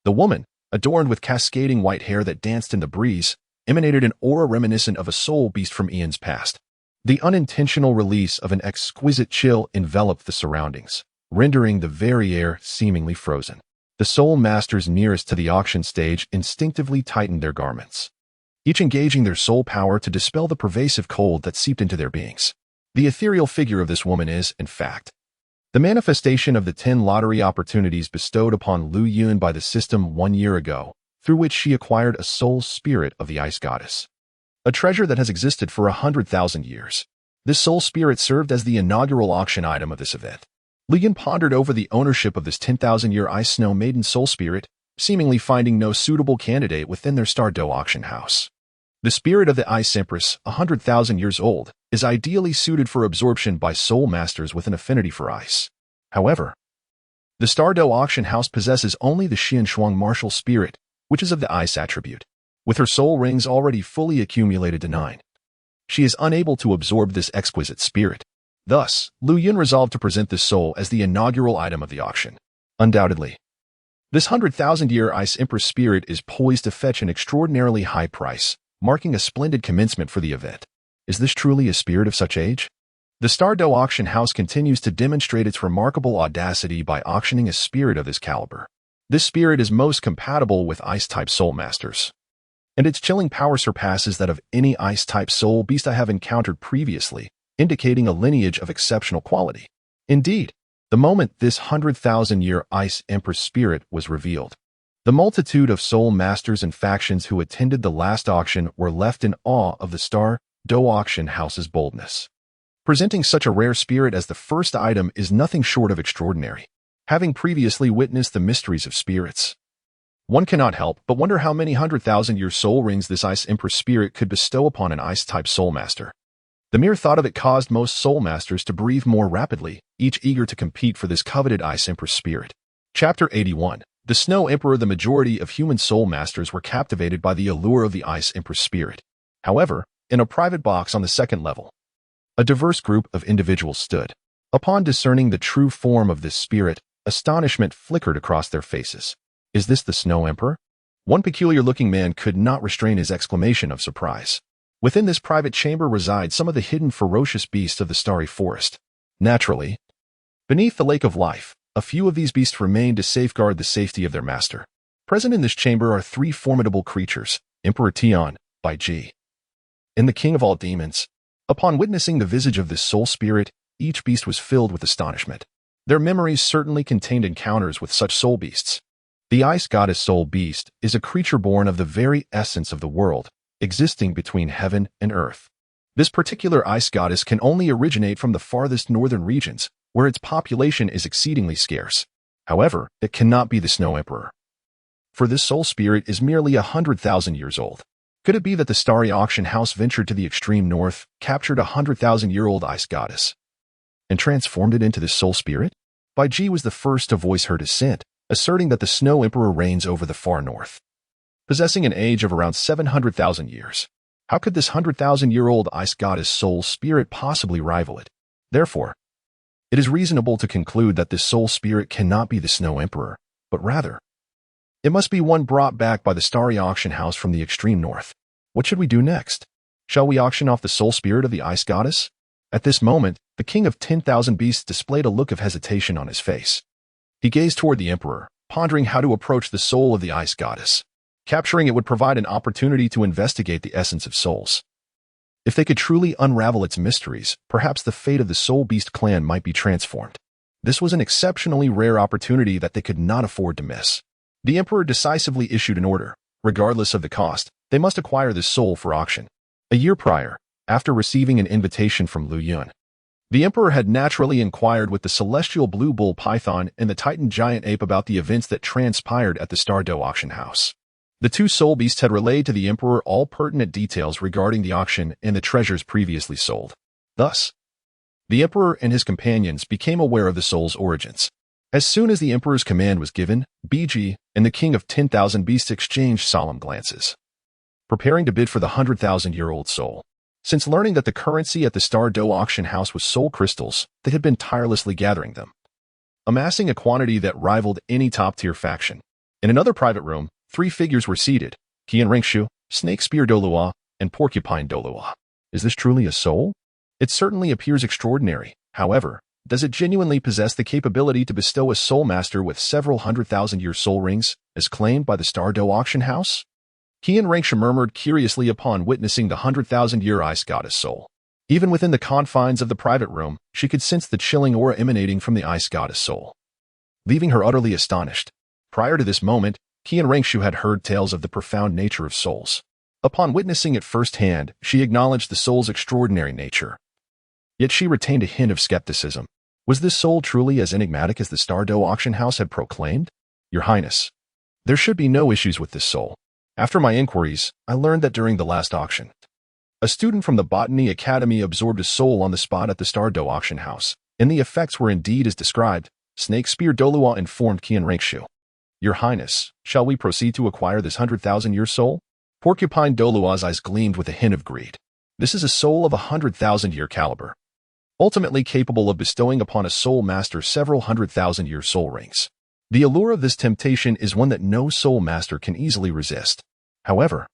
The woman, adorned with cascading white hair that danced in the breeze, emanated an aura reminiscent of a soul beast from eons past. The unintentional release of an exquisite chill enveloped the surroundings, rendering the very air seemingly frozen. The soul masters nearest to the auction stage instinctively tightened their garments, each engaging their soul power to dispel the pervasive cold that seeped into their beings. The ethereal figure of this woman is, in fact, the manifestation of the 10 lottery opportunities bestowed upon Lu Yun by the system 1 year ago, through which she acquired a soul spirit of the ice goddess, a treasure that has existed for 100,000 years. This soul spirit served as the inaugural auction item of this event. Lu Yun pondered over the ownership of this 10,000-year ice snow maiden soul spirit, seemingly finding no suitable candidate within their Star Dou Auction House. The spirit of the Ice Empress, 100,000 years old, is ideally suited for absorption by soul masters with an affinity for ice. However, the Star Dou Auction House possesses only the Xian Shuang martial spirit, which is of the ice attribute. With her soul rings already fully accumulated to 9, she is unable to absorb this exquisite spirit. Thus, Lu Yun resolved to present this soul as the inaugural item of the auction. Undoubtedly, this 100,000-year Ice Empress spirit is poised to fetch an extraordinarily high price, marking a splendid commencement for the event. Is this truly a spirit of such age? The Star Dou Auction House continues to demonstrate its remarkable audacity by auctioning a spirit of this caliber. This spirit is most compatible with Ice-type soul masters, and its chilling power surpasses that of any Ice-type soul beast I have encountered previously, indicating a lineage of exceptional quality. Indeed, the moment this 100,000-year Ice Empress spirit was revealed, the multitude of soul masters and factions who attended the last auction were left in awe of the Star Dou Auction House's boldness. Presenting such a rare spirit as the first item is nothing short of extraordinary. Having previously witnessed the mysteries of spirits, one cannot help but wonder how many 100,000-year soul rings this Ice Empress spirit could bestow upon an Ice-type soul master. The mere thought of it caused most soul masters to breathe more rapidly, each eager to compete for this coveted Ice Empress spirit. Chapter 81. The Snow Emperor. The majority of human soul masters were captivated by the allure of the Ice Emperor's spirit. However, in a private box on the second level, a diverse group of individuals stood. Upon discerning the true form of this spirit, astonishment flickered across their faces. Is this the Snow Emperor? One peculiar-looking man could not restrain his exclamation of surprise. Within this private chamber reside some of the hidden ferocious beasts of the starry forest. Naturally, beneath the lake of life, a few of these beasts remain to safeguard the safety of their master. Present in this chamber are three formidable creatures, Emperor Tian, by G, and the king of all demons. Upon witnessing the visage of this soul spirit, each beast was filled with astonishment. Their memories certainly contained encounters with such soul beasts. The ice goddess soul beast is a creature born of the very essence of the world, existing between heaven and earth. This particular ice goddess can only originate from the farthest northern regions, where its population is exceedingly scarce. However, it cannot be the Snow Emperor, for this soul spirit is merely 100,000 years old. Could it be that the Starry Auction House ventured to the extreme north, captured a 100,000-year-old ice goddess, and transformed it into this soul spirit? Bai Ji was the first to voice her dissent, asserting that the Snow Emperor reigns over the far north, possessing an age of around 700,000 years. How could this 100,000-year-old ice goddess soul spirit possibly rival it? Therefore, it is reasonable to conclude that this soul spirit cannot be the Snow Emperor, but rather, it must be one brought back by the Starry Auction House from the extreme north. What should we do next? Shall we auction off the soul spirit of the ice goddess? At this moment, the king of 10,000 beasts displayed a look of hesitation on his face. He gazed toward the emperor, pondering how to approach the soul of the ice goddess. Capturing it would provide an opportunity to investigate the essence of souls. If they could truly unravel its mysteries, perhaps the fate of the Soul Beast clan might be transformed. This was an exceptionally rare opportunity that they could not afford to miss. The emperor decisively issued an order. Regardless of the cost, they must acquire this soul for auction. A year prior, after receiving an invitation from Lu Yun, the emperor had naturally inquired with the celestial blue bull python and the titan giant ape about the events that transpired at the Star Dou Auction House. The two soul beasts had relayed to the emperor all pertinent details regarding the auction and the treasures previously sold. Thus, the emperor and his companions became aware of the soul's origins. As soon as the emperor's command was given, BG and the king of 10,000 beasts exchanged solemn glances, preparing to bid for the 100,000-year-old soul. Since learning that the currency at the Star Dou Auction House was soul crystals, they had been tirelessly gathering them, amassing a quantity that rivaled any top-tier faction. In another private room, three figures were seated, Qian Ringshu, Snake Spear Douluo, and Porcupine Douluo. Is this truly a soul? It certainly appears extraordinary. However, does it genuinely possess the capability to bestow a soul master with several 100,000-year soul rings, as claimed by the Star Dou Auction House? Qian Ringshu murmured curiously upon witnessing the 100,000-year ice goddess soul. Even within the confines of the private room, she could sense the chilling aura emanating from the ice goddess soul, leaving her utterly astonished. Prior to this moment, Qian Ringshu had heard tales of the profound nature of souls. Upon witnessing it firsthand, she acknowledged the soul's extraordinary nature. Yet she retained a hint of skepticism. Was this soul truly as enigmatic as the Star Dou Auction House had proclaimed? Your Highness, there should be no issues with this soul. After my inquiries, I learned that during the last auction, a student from the Botany Academy absorbed a soul on the spot at the Star Dou Auction House, and the effects were indeed as described, Snake Spear Douluo informed Qian Ringshu. Your Highness, shall we proceed to acquire this 100,000-year soul? Porcupine Douluo's eyes gleamed with a hint of greed. This is a soul of 100,000-year caliber, ultimately capable of bestowing upon a soul master several 100,000-year soul rings. The allure of this temptation is one that no soul master can easily resist. However,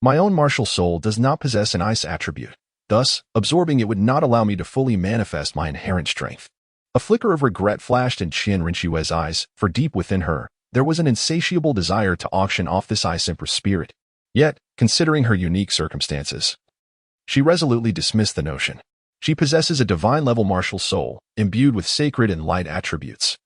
my own martial soul does not possess an ice attribute. Thus, absorbing it would not allow me to fully manifest my inherent strength. A flicker of regret flashed in Qian Ringshu's eyes, for deep within her, there was an insatiable desire to auction off this ice emperor's spirit. Yet, considering her unique circumstances, she resolutely dismissed the notion. She possesses a divine-level martial soul, imbued with sacred and light attributes.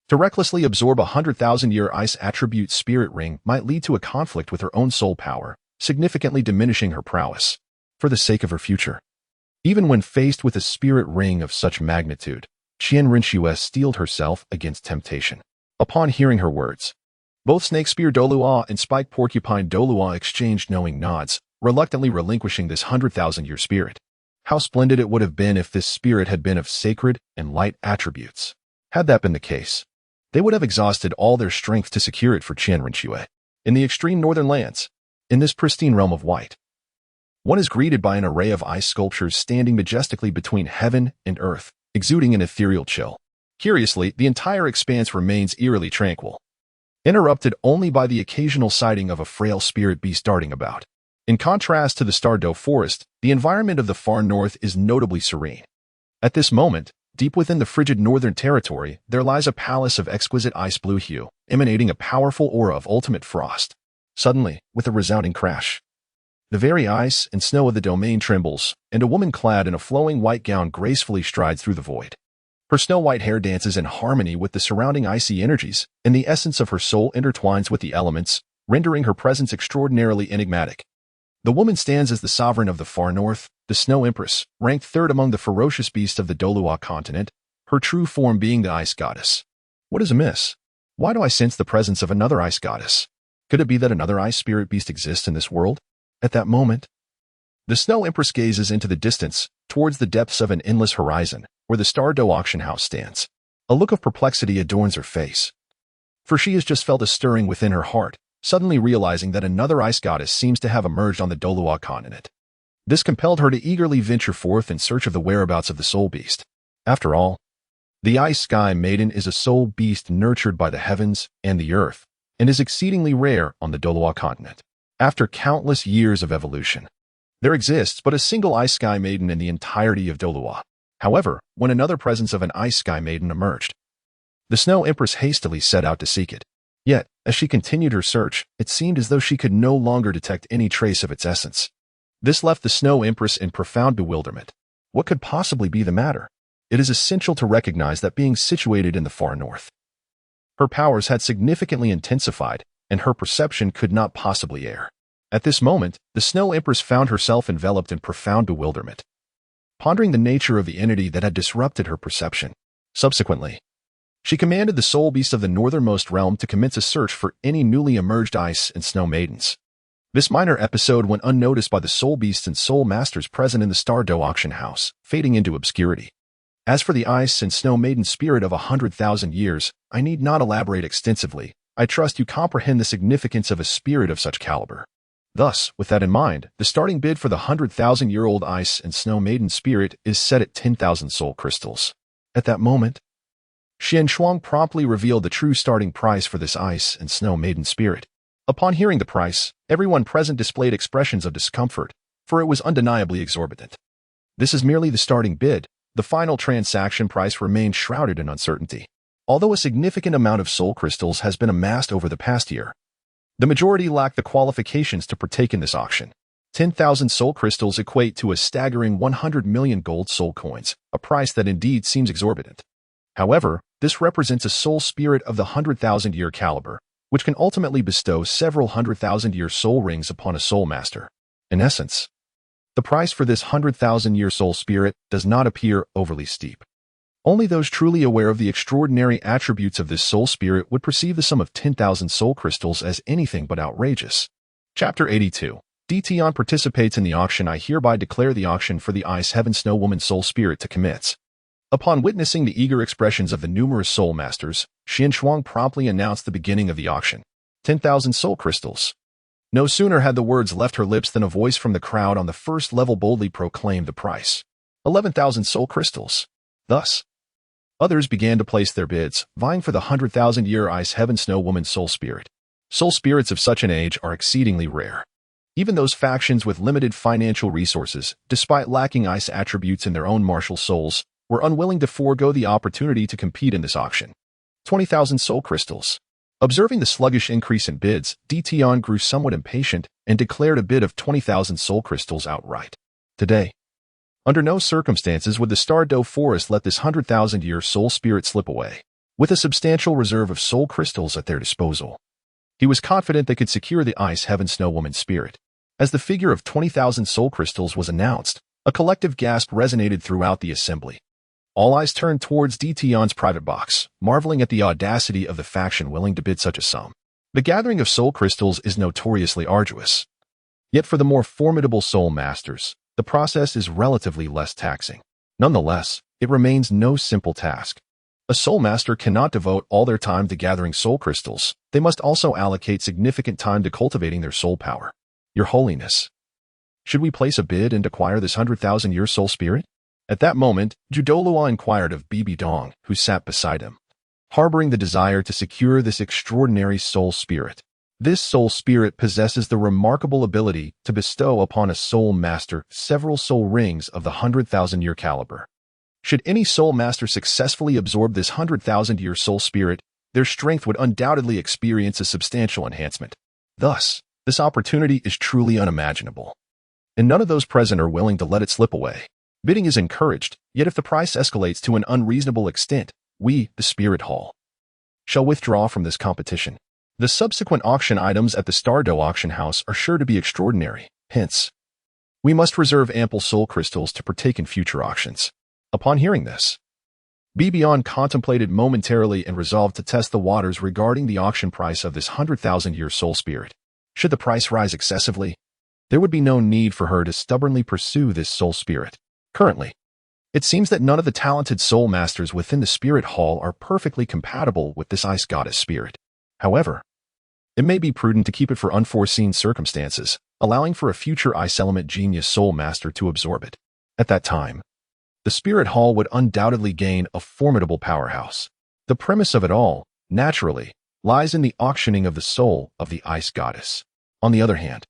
To recklessly absorb a 100,000-year ice attribute spirit ring might lead to a conflict with her own soul power, significantly diminishing her prowess. For the sake of her future, even when faced with a spirit ring of such magnitude, Qian Ringshu steeled herself against temptation. Upon hearing her words, both Snake Spear Douluo and Spike Porcupine Douluo exchanged knowing nods, reluctantly relinquishing this 100,000-year spirit. How splendid it would have been if this spirit had been of sacred and light attributes. Had that been the case, They would have exhausted all their strength to secure it for Qian Renxue. In the extreme northern lands, in this pristine realm of white, one is greeted by an array of ice sculptures standing majestically between heaven and earth, exuding an ethereal chill. Curiously, the entire expanse remains eerily tranquil, interrupted only by the occasional sighting of a frail spirit beast darting about. In contrast to the Star Dou forest, the environment of the far north is notably serene. At this moment, deep within the frigid northern territory, there lies a palace of exquisite ice blue hue, emanating a powerful aura of ultimate frost. Suddenly, with a resounding crash, the very ice and snow of the domain trembles, and a woman clad in a flowing white gown gracefully strides through the void. Her snow-white hair dances in harmony with the surrounding icy energies, and the essence of her soul intertwines with the elements, rendering her presence extraordinarily enigmatic. The woman stands as the sovereign of the far north, the Snow Empress, ranked third among the ferocious beasts of the Douluo Continent, her true form being the Ice Goddess. What is amiss? Why do I sense the presence of another Ice Goddess? Could it be that another ice spirit beast exists in this world? At that moment, the Snow Empress gazes into the distance, towards the depths of an endless horizon, where the Star Dou Auction House stands. A look of perplexity adorns her face, for she has just felt a stirring within her heart, suddenly realizing that another ice goddess seems to have emerged on the Douluo Continent. This compelled her to eagerly venture forth in search of the whereabouts of the soul beast. After all, the Ice Sky Maiden is a soul beast nurtured by the heavens and the earth, and is exceedingly rare on the Douluo Continent. After countless years of evolution, there exists but a single Ice Sky Maiden in the entirety of Douluo. However, when another presence of an Ice Sky Maiden emerged, the Snow Empress hastily set out to seek it. Yet, as she continued her search, it seemed as though she could no longer detect any trace of its essence. This left the Snow Empress in profound bewilderment. What could possibly be the matter? It is essential to recognize that being situated in the far north, her powers had significantly intensified, and her perception could not possibly err. At this moment, the Snow Empress found herself enveloped in profound bewilderment, pondering the nature of the entity that had disrupted her perception. Subsequently, she commanded the soul beast of the northernmost realm to commence a search for any newly emerged ice and snow maidens. This minor episode went unnoticed by the soul beasts and soul masters present in the Star Dou Auction House, fading into obscurity. As for the ice and snow maiden spirit of 100,000 years, I need not elaborate extensively. I trust you comprehend the significance of a spirit of such caliber. Thus, with that in mind, the starting bid for the 100,000-year-old ice and snow maiden spirit is set at 10,000 soul crystals. At that moment, Xian Shuang promptly revealed the true starting price for this ice and snow maiden spirit. Upon hearing the price, everyone present displayed expressions of discomfort, for it was undeniably exorbitant. This is merely the starting bid. The final transaction price remained shrouded in uncertainty. Although a significant amount of soul crystals has been amassed over the past year, the majority lack the qualifications to partake in this auction. 10,000 soul crystals equate to a staggering 100 million gold soul coins, a price that indeed seems exorbitant. However, this represents a soul spirit of the 100,000-year caliber, which can ultimately bestow several 100,000-year soul rings upon a soul master. In essence, the price for this 100,000-year soul spirit does not appear overly steep. Only those truly aware of the extraordinary attributes of this soul spirit would perceive the sum of 10,000 soul crystals as anything but outrageous. Chapter 82. Tion participates in the auction. I hereby declare the auction for the Ice Heaven Snow Woman soul spirit to commence. Upon witnessing the eager expressions of the numerous soul masters, Xian Shuang promptly announced the beginning of the auction. 10,000 soul crystals. No sooner had the words left her lips than a voice from the crowd on the first level boldly proclaimed the price. 11,000 soul crystals. Thus, others began to place their bids, vying for the 100,000-year Ice Heaven Snow Woman soul spirit. Soul spirits of such an age are exceedingly rare. Even those factions with limited financial resources, despite lacking ice attributes in their own martial souls, were unwilling to forego the opportunity to compete in this auction. 20,000 soul crystals. Observing the sluggish increase in bids, Tion grew somewhat impatient and declared a bid of 20,000 soul crystals outright. Today, under no circumstances would the Star Dou Forest let this 100,000-year soul spirit slip away. With a substantial reserve of soul crystals at their disposal, he was confident they could secure the Ice Heaven Snow Woman spirit. As the figure of 20,000 soul crystals was announced, a collective gasp resonated throughout the assembly. All eyes turned towards Tion's private box, marveling at the audacity of the faction willing to bid such a sum. The gathering of soul crystals is notoriously arduous. Yet for the more formidable soul masters, the process is relatively less taxing. Nonetheless, it remains no simple task. A soul master cannot devote all their time to gathering soul crystals. They must also allocate significant time to cultivating their soul power. Your Holiness, should we place a bid and acquire this 100,000-year soul spirit? At that moment, Douluo inquired of Bibi Dong, who sat beside him, harboring the desire to secure this extraordinary soul spirit. This soul spirit possesses the remarkable ability to bestow upon a soul master several soul rings of the 100,000-year caliber. Should any soul master successfully absorb this 100,000-year soul spirit, their strength would undoubtedly experience a substantial enhancement. Thus, this opportunity is truly unimaginable, and none of those present are willing to let it slip away. Bidding is encouraged, yet if the price escalates to an unreasonable extent, we, the Spirit Hall, shall withdraw from this competition. The subsequent auction items at the Star Dou Auction House are sure to be extraordinary. Hence, we must reserve ample soul crystals to partake in future auctions. Upon hearing this, Bibion contemplated momentarily and resolved to test the waters regarding the auction price of this 100,000-year soul spirit. Should the price rise excessively, there would be no need for her to stubbornly pursue this soul spirit. Currently, it seems that none of the talented soul masters within the Spirit Hall are perfectly compatible with this ice goddess spirit. However, it may be prudent to keep it for unforeseen circumstances, allowing for a future ice element genius soul master to absorb it. At that time, the Spirit Hall would undoubtedly gain a formidable powerhouse. The premise of it all, naturally, lies in the auctioning of the soul of the ice goddess. On the other hand,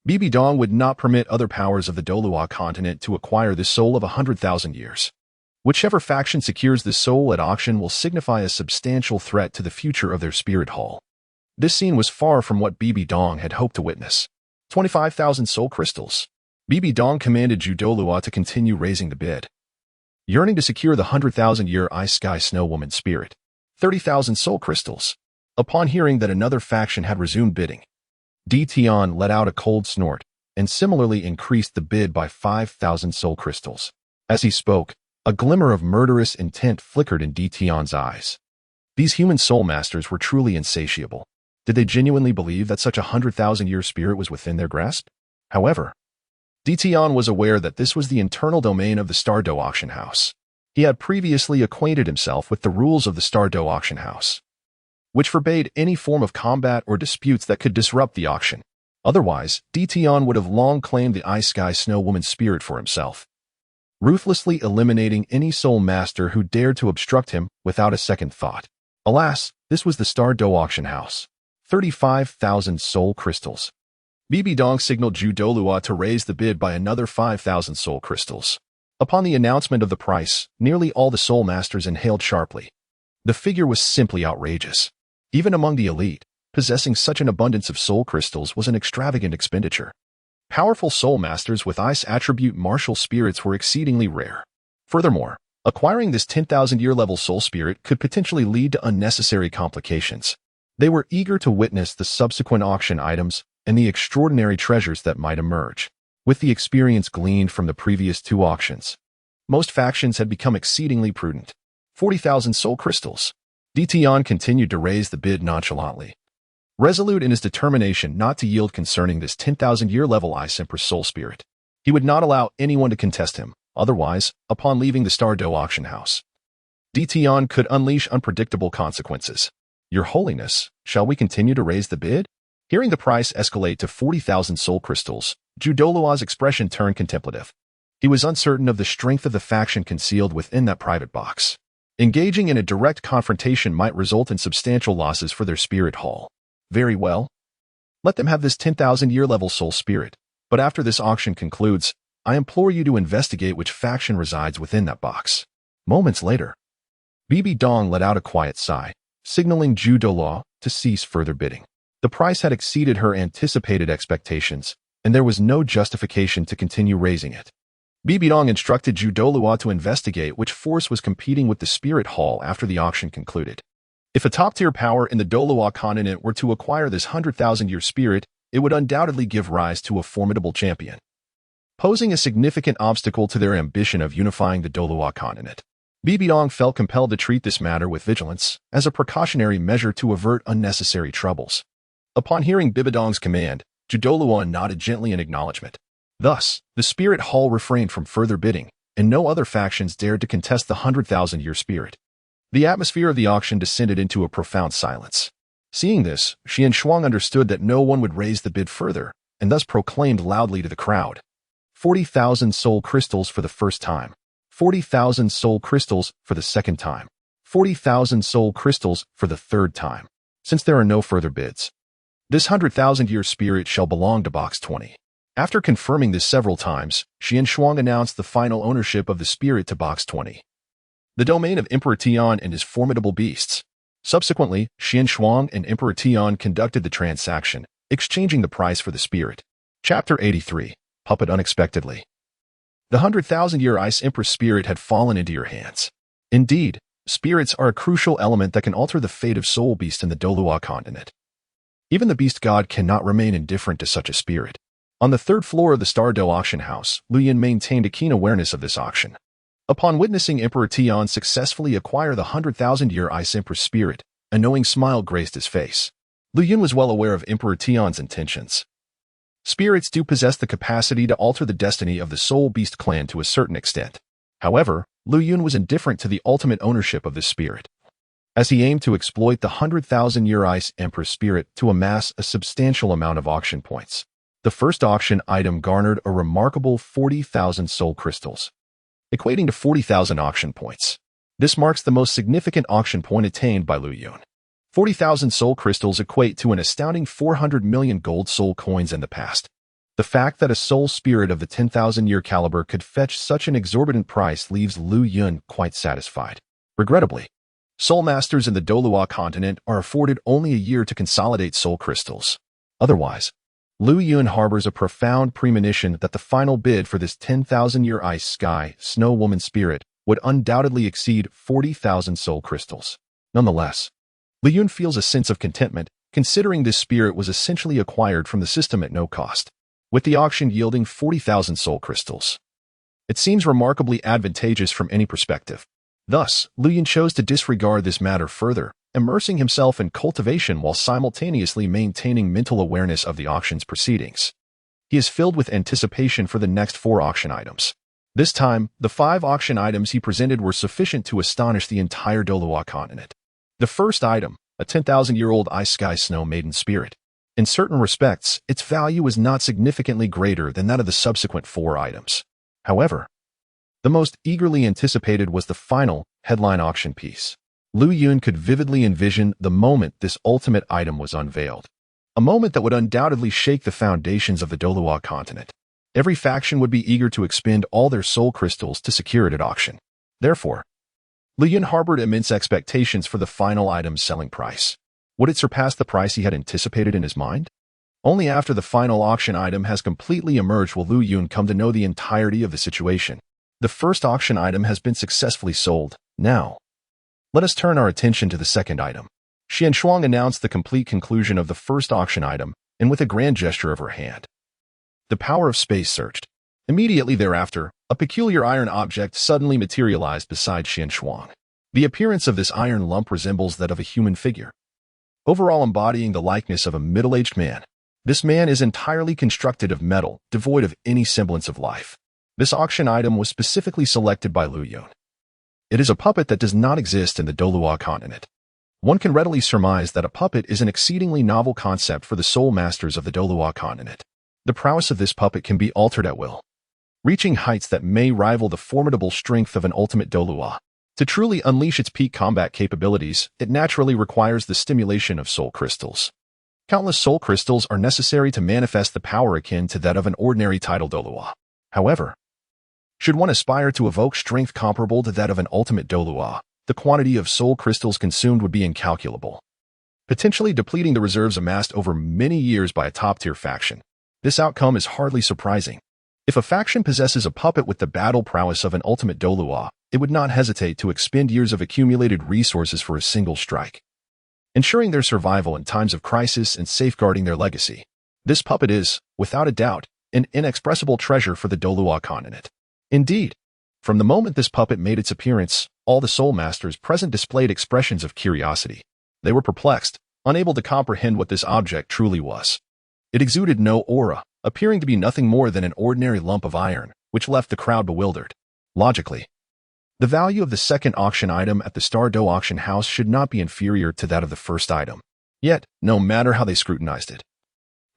Bibi Dong would not permit other powers of the Douluo Continent to acquire the soul of 100,000 years. Whichever faction secures the soul at auction will signify a substantial threat to the future of their Spirit Hall. This scene was far from what Bibi Dong had hoped to witness. 25,000 soul crystals. Bibi Dong commanded Douluo to continue raising the bid, yearning to secure the 100,000-year Ice Sky Snow Woman spirit. 30,000 soul crystals. Upon hearing that another faction had resumed bidding, Tion let out a cold snort and similarly increased the bid by 5,000 soul crystals. As he spoke, a glimmer of murderous intent flickered in Tion's eyes. These human soul masters were truly insatiable. Did they genuinely believe that such a 100,000-year spirit was within their grasp? However, Tion was aware that this was the internal domain of the Star Dou Auction House. He had previously acquainted himself with the rules of the Star Dou Auction House, which forbade any form of combat or disputes that could disrupt the auction. Otherwise, Tion would have long claimed the Ice Sky Snow Woman spirit for himself, ruthlessly eliminating any soul master who dared to obstruct him without a second thought. Alas, this was the Star Dou Auction House. 35,000 soul crystals. Bibi Dong signaled Douluo to raise the bid by another 5,000 soul crystals. Upon the announcement of the price, nearly all the soul masters inhaled sharply. The figure was simply outrageous. Even among the elite, possessing such an abundance of soul crystals was an extravagant expenditure. Powerful soul masters with ice attribute martial spirits were exceedingly rare. Furthermore, acquiring this 10,000-year level soul spirit could potentially lead to unnecessary complications. They were eager to witness the subsequent auction items and the extraordinary treasures that might emerge. With the experience gleaned from the previous two auctions, most factions had become exceedingly prudent. 40,000 soul crystals. Tion continued to raise the bid nonchalantly, resolute in his determination not to yield concerning this 10,000-year level Ice Empress soul spirit. He would not allow anyone to contest him. Otherwise, upon leaving the Star Dou Auction House, Tion could unleash unpredictable consequences. Your Holiness, shall we continue to raise the bid? Hearing the price escalate to 40,000 soul crystals, Douluo's expression turned contemplative. He was uncertain of the strength of the faction concealed within that private box. Engaging in a direct confrontation might result in substantial losses for their Spirit Hall. Very well. Let them have this 10,000-year level soul spirit, but after this auction concludes, I implore you to investigate which faction resides within that box. Moments later, Bibi Dong let out a quiet sigh, signaling Douluo to cease further bidding. The price had exceeded her anticipated expectations, and there was no justification to continue raising it. Bibi Dong instructed Douluo to investigate which force was competing with the Spirit Hall after the auction concluded. If a top-tier power in the Douluo Continent were to acquire this 100,000-year spirit, it would undoubtedly give rise to a formidable champion, posing a significant obstacle to their ambition of unifying the Douluo Continent. Bibi Dong felt compelled to treat this matter with vigilance, as a precautionary measure to avert unnecessary troubles. Upon hearing Bibi Dong's command, Douluo nodded gently in acknowledgement. Thus, the Spirit Hall refrained from further bidding, and no other factions dared to contest the 100,000-year spirit. The atmosphere of the auction descended into a profound silence. Seeing this, Xian Shuang understood that no one would raise the bid further, and thus proclaimed loudly to the crowd, 40,000 soul crystals for the first time, 40,000 soul crystals for the second time, 40,000 soul crystals for the third time. Since there are no further bids, this 100,000-year spirit shall belong to Box 20. After confirming this several times, Xian Shuang announced the final ownership of the spirit to Box 20, the domain of Emperor Tian and his formidable beasts. Subsequently, Xian Shuang and Emperor Tian conducted the transaction, exchanging the price for the spirit. Chapter 83. Puppet Unexpectedly. The 100,000-year Ice Empress spirit had fallen into your hands. Indeed, spirits are a crucial element that can alter the fate of soul beasts in the Douluo Continent. Even the beast god cannot remain indifferent to such a spirit. On the third floor of the Star Dou Auction House, Luyan maintained a keen awareness of this auction. Upon witnessing Emperor Tian successfully acquire the 100,000-year Ice Empress spirit, a knowing smile graced his face. Luyan was well aware of Emperor Tian's intentions. Spirits do possess the capacity to alter the destiny of the Soul Beast clan to a certain extent. However, Luyan was indifferent to the ultimate ownership of this spirit, as he aimed to exploit the 100,000-year Ice Empress spirit to amass a substantial amount of auction points. The first auction item garnered a remarkable 40,000 soul crystals, equating to 40,000 auction points. This marks the most significant auction point attained by Lu Yun. 40,000 soul crystals equate to an astounding 400 million gold soul coins in the past. The fact that a soul spirit of the 10,000-year caliber could fetch such an exorbitant price leaves Lu Yun quite satisfied. Regrettably, soul masters in the Douluo Continent are afforded only a year to consolidate soul crystals. Otherwise, Lu Yun harbors a profound premonition that the final bid for this 10,000-year Ice Sky Snow Woman spirit would undoubtedly exceed 40,000 soul crystals. Nonetheless, Lu Yun feels a sense of contentment, considering this spirit was essentially acquired from the system at no cost, with the auction yielding 40,000 soul crystals. It seems remarkably advantageous from any perspective. Thus, Lu Yun chose to disregard this matter further, immersing himself in cultivation while simultaneously maintaining mental awareness of the auction's proceedings. He is filled with anticipation for the next 4 auction items. This time, the 5 auction items he presented were sufficient to astonish the entire Douluo Continent. The first item, a 10,000-year-old Ice Sky Snow Maiden spirit. In certain respects, its value is not significantly greater than that of the subsequent 4 items. However, the most eagerly anticipated was the final, headline auction piece. Lu Yun could vividly envision the moment this ultimate item was unveiled. A moment that would undoubtedly shake the foundations of the Douluo Continent. Every faction would be eager to expend all their soul crystals to secure it at auction. Therefore, Lu Yun harbored immense expectations for the final item's selling price. Would it surpass the price he had anticipated in his mind? Only after the final auction item has completely emerged will Lu Yun come to know the entirety of the situation. The first auction item has been successfully sold. Now, let us turn our attention to the second item. Xian Shuang announced the complete conclusion of the first auction item, and with a grand gesture of her hand, the power of space surged. Immediately thereafter, a peculiar iron object suddenly materialized beside Xian Shuang. The appearance of this iron lump resembles that of a human figure, overall embodying the likeness of a middle-aged man. This man is entirely constructed of metal, devoid of any semblance of life. This auction item was specifically selected by Lu Yun. It is a puppet that does not exist in the Douluo Continent. One can readily surmise that a puppet is an exceedingly novel concept for the soul masters of the Douluo Continent. The prowess of this puppet can be altered at will, reaching heights that may rival the formidable strength of an ultimate Douluo. To truly unleash its peak combat capabilities, it naturally requires the stimulation of soul crystals. Countless soul crystals are necessary to manifest the power akin to that of an ordinary title Douluo. However, should one aspire to evoke strength comparable to that of an ultimate Douluo, the quantity of soul crystals consumed would be incalculable, potentially depleting the reserves amassed over many years by a top-tier faction. This outcome is hardly surprising. If a faction possesses a puppet with the battle prowess of an ultimate Douluo, it would not hesitate to expend years of accumulated resources for a single strike, ensuring their survival in times of crisis and safeguarding their legacy. This puppet is, without a doubt, an inexpressible treasure for the Douluo Continent. Indeed, from the moment this puppet made its appearance, all the soul masters present displayed expressions of curiosity. They were perplexed, unable to comprehend what this object truly was. It exuded no aura, appearing to be nothing more than an ordinary lump of iron, which left the crowd bewildered. Logically, The value of the second auction item at the Star Dou Auction House should not be inferior to that of the first item. Yet, no matter how they scrutinized it,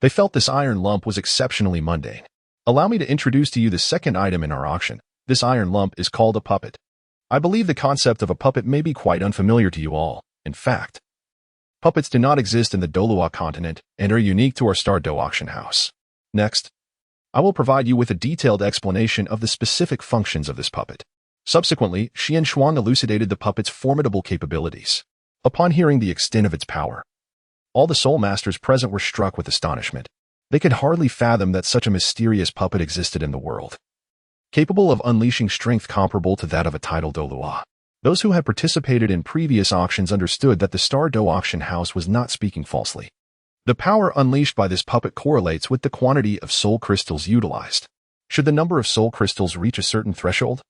they felt this iron lump was exceptionally mundane. Allow me to introduce to you the second item in our auction. This iron lump is called a puppet. I believe the concept of a puppet may be quite unfamiliar to you all. In fact, puppets do not exist in the Douluo Continent and are unique to our Star Dou Auction House. Next, I will provide you with a detailed explanation of the specific functions of this puppet. Subsequently, Xian Shuang elucidated the puppet's formidable capabilities. Upon hearing the extent of its power, all the soul masters present were struck with astonishment. They could hardly fathom that such a mysterious puppet existed in the world, capable of unleashing strength comparable to that of a tidal Douluo. Those who had participated in previous auctions understood that the Star Dou Auction House was not speaking falsely. The power unleashed by this puppet correlates with the quantity of soul crystals utilized. Should the number of soul crystals reach a certain threshold,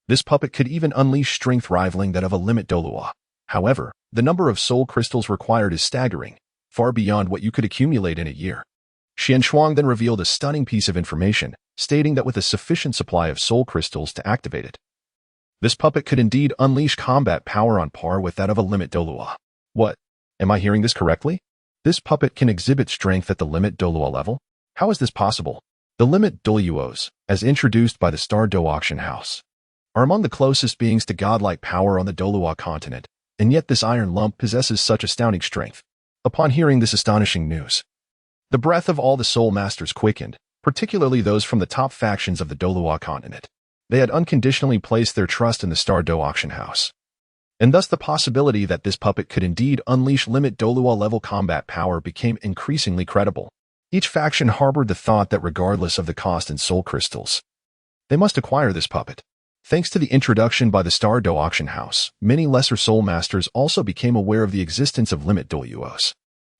this puppet could even unleash strength rivaling that of a limit Douluo. However, the number of soul crystals required is staggering, far beyond what you could accumulate in a year. Xian Shuang then revealed a stunning piece of information, stating that with a sufficient supply of soul crystals to activate it, this puppet could indeed unleash combat power on par with that of a limit Douluo. What? Am I hearing this correctly? This puppet can exhibit strength at the limit Douluo level? How is this possible? The limit Douluos, as introduced by the Star Dou Auction House, are among the closest beings to godlike power on the Douluo Continent, and yet this iron lump possesses such astounding strength. Upon hearing this astonishing news, the breath of all the soul masters quickened, particularly those from the top factions of the Douluo Continent. They had unconditionally placed their trust in the Star Dou Auction House, and thus the possibility that this puppet could indeed unleash limit Douluo-level combat power became increasingly credible. Each faction harbored the thought that regardless of the cost in soul crystals, they must acquire this puppet. Thanks to the introduction by the Star Dou Auction House, many lesser soul masters also became aware of the existence of limit Douluos.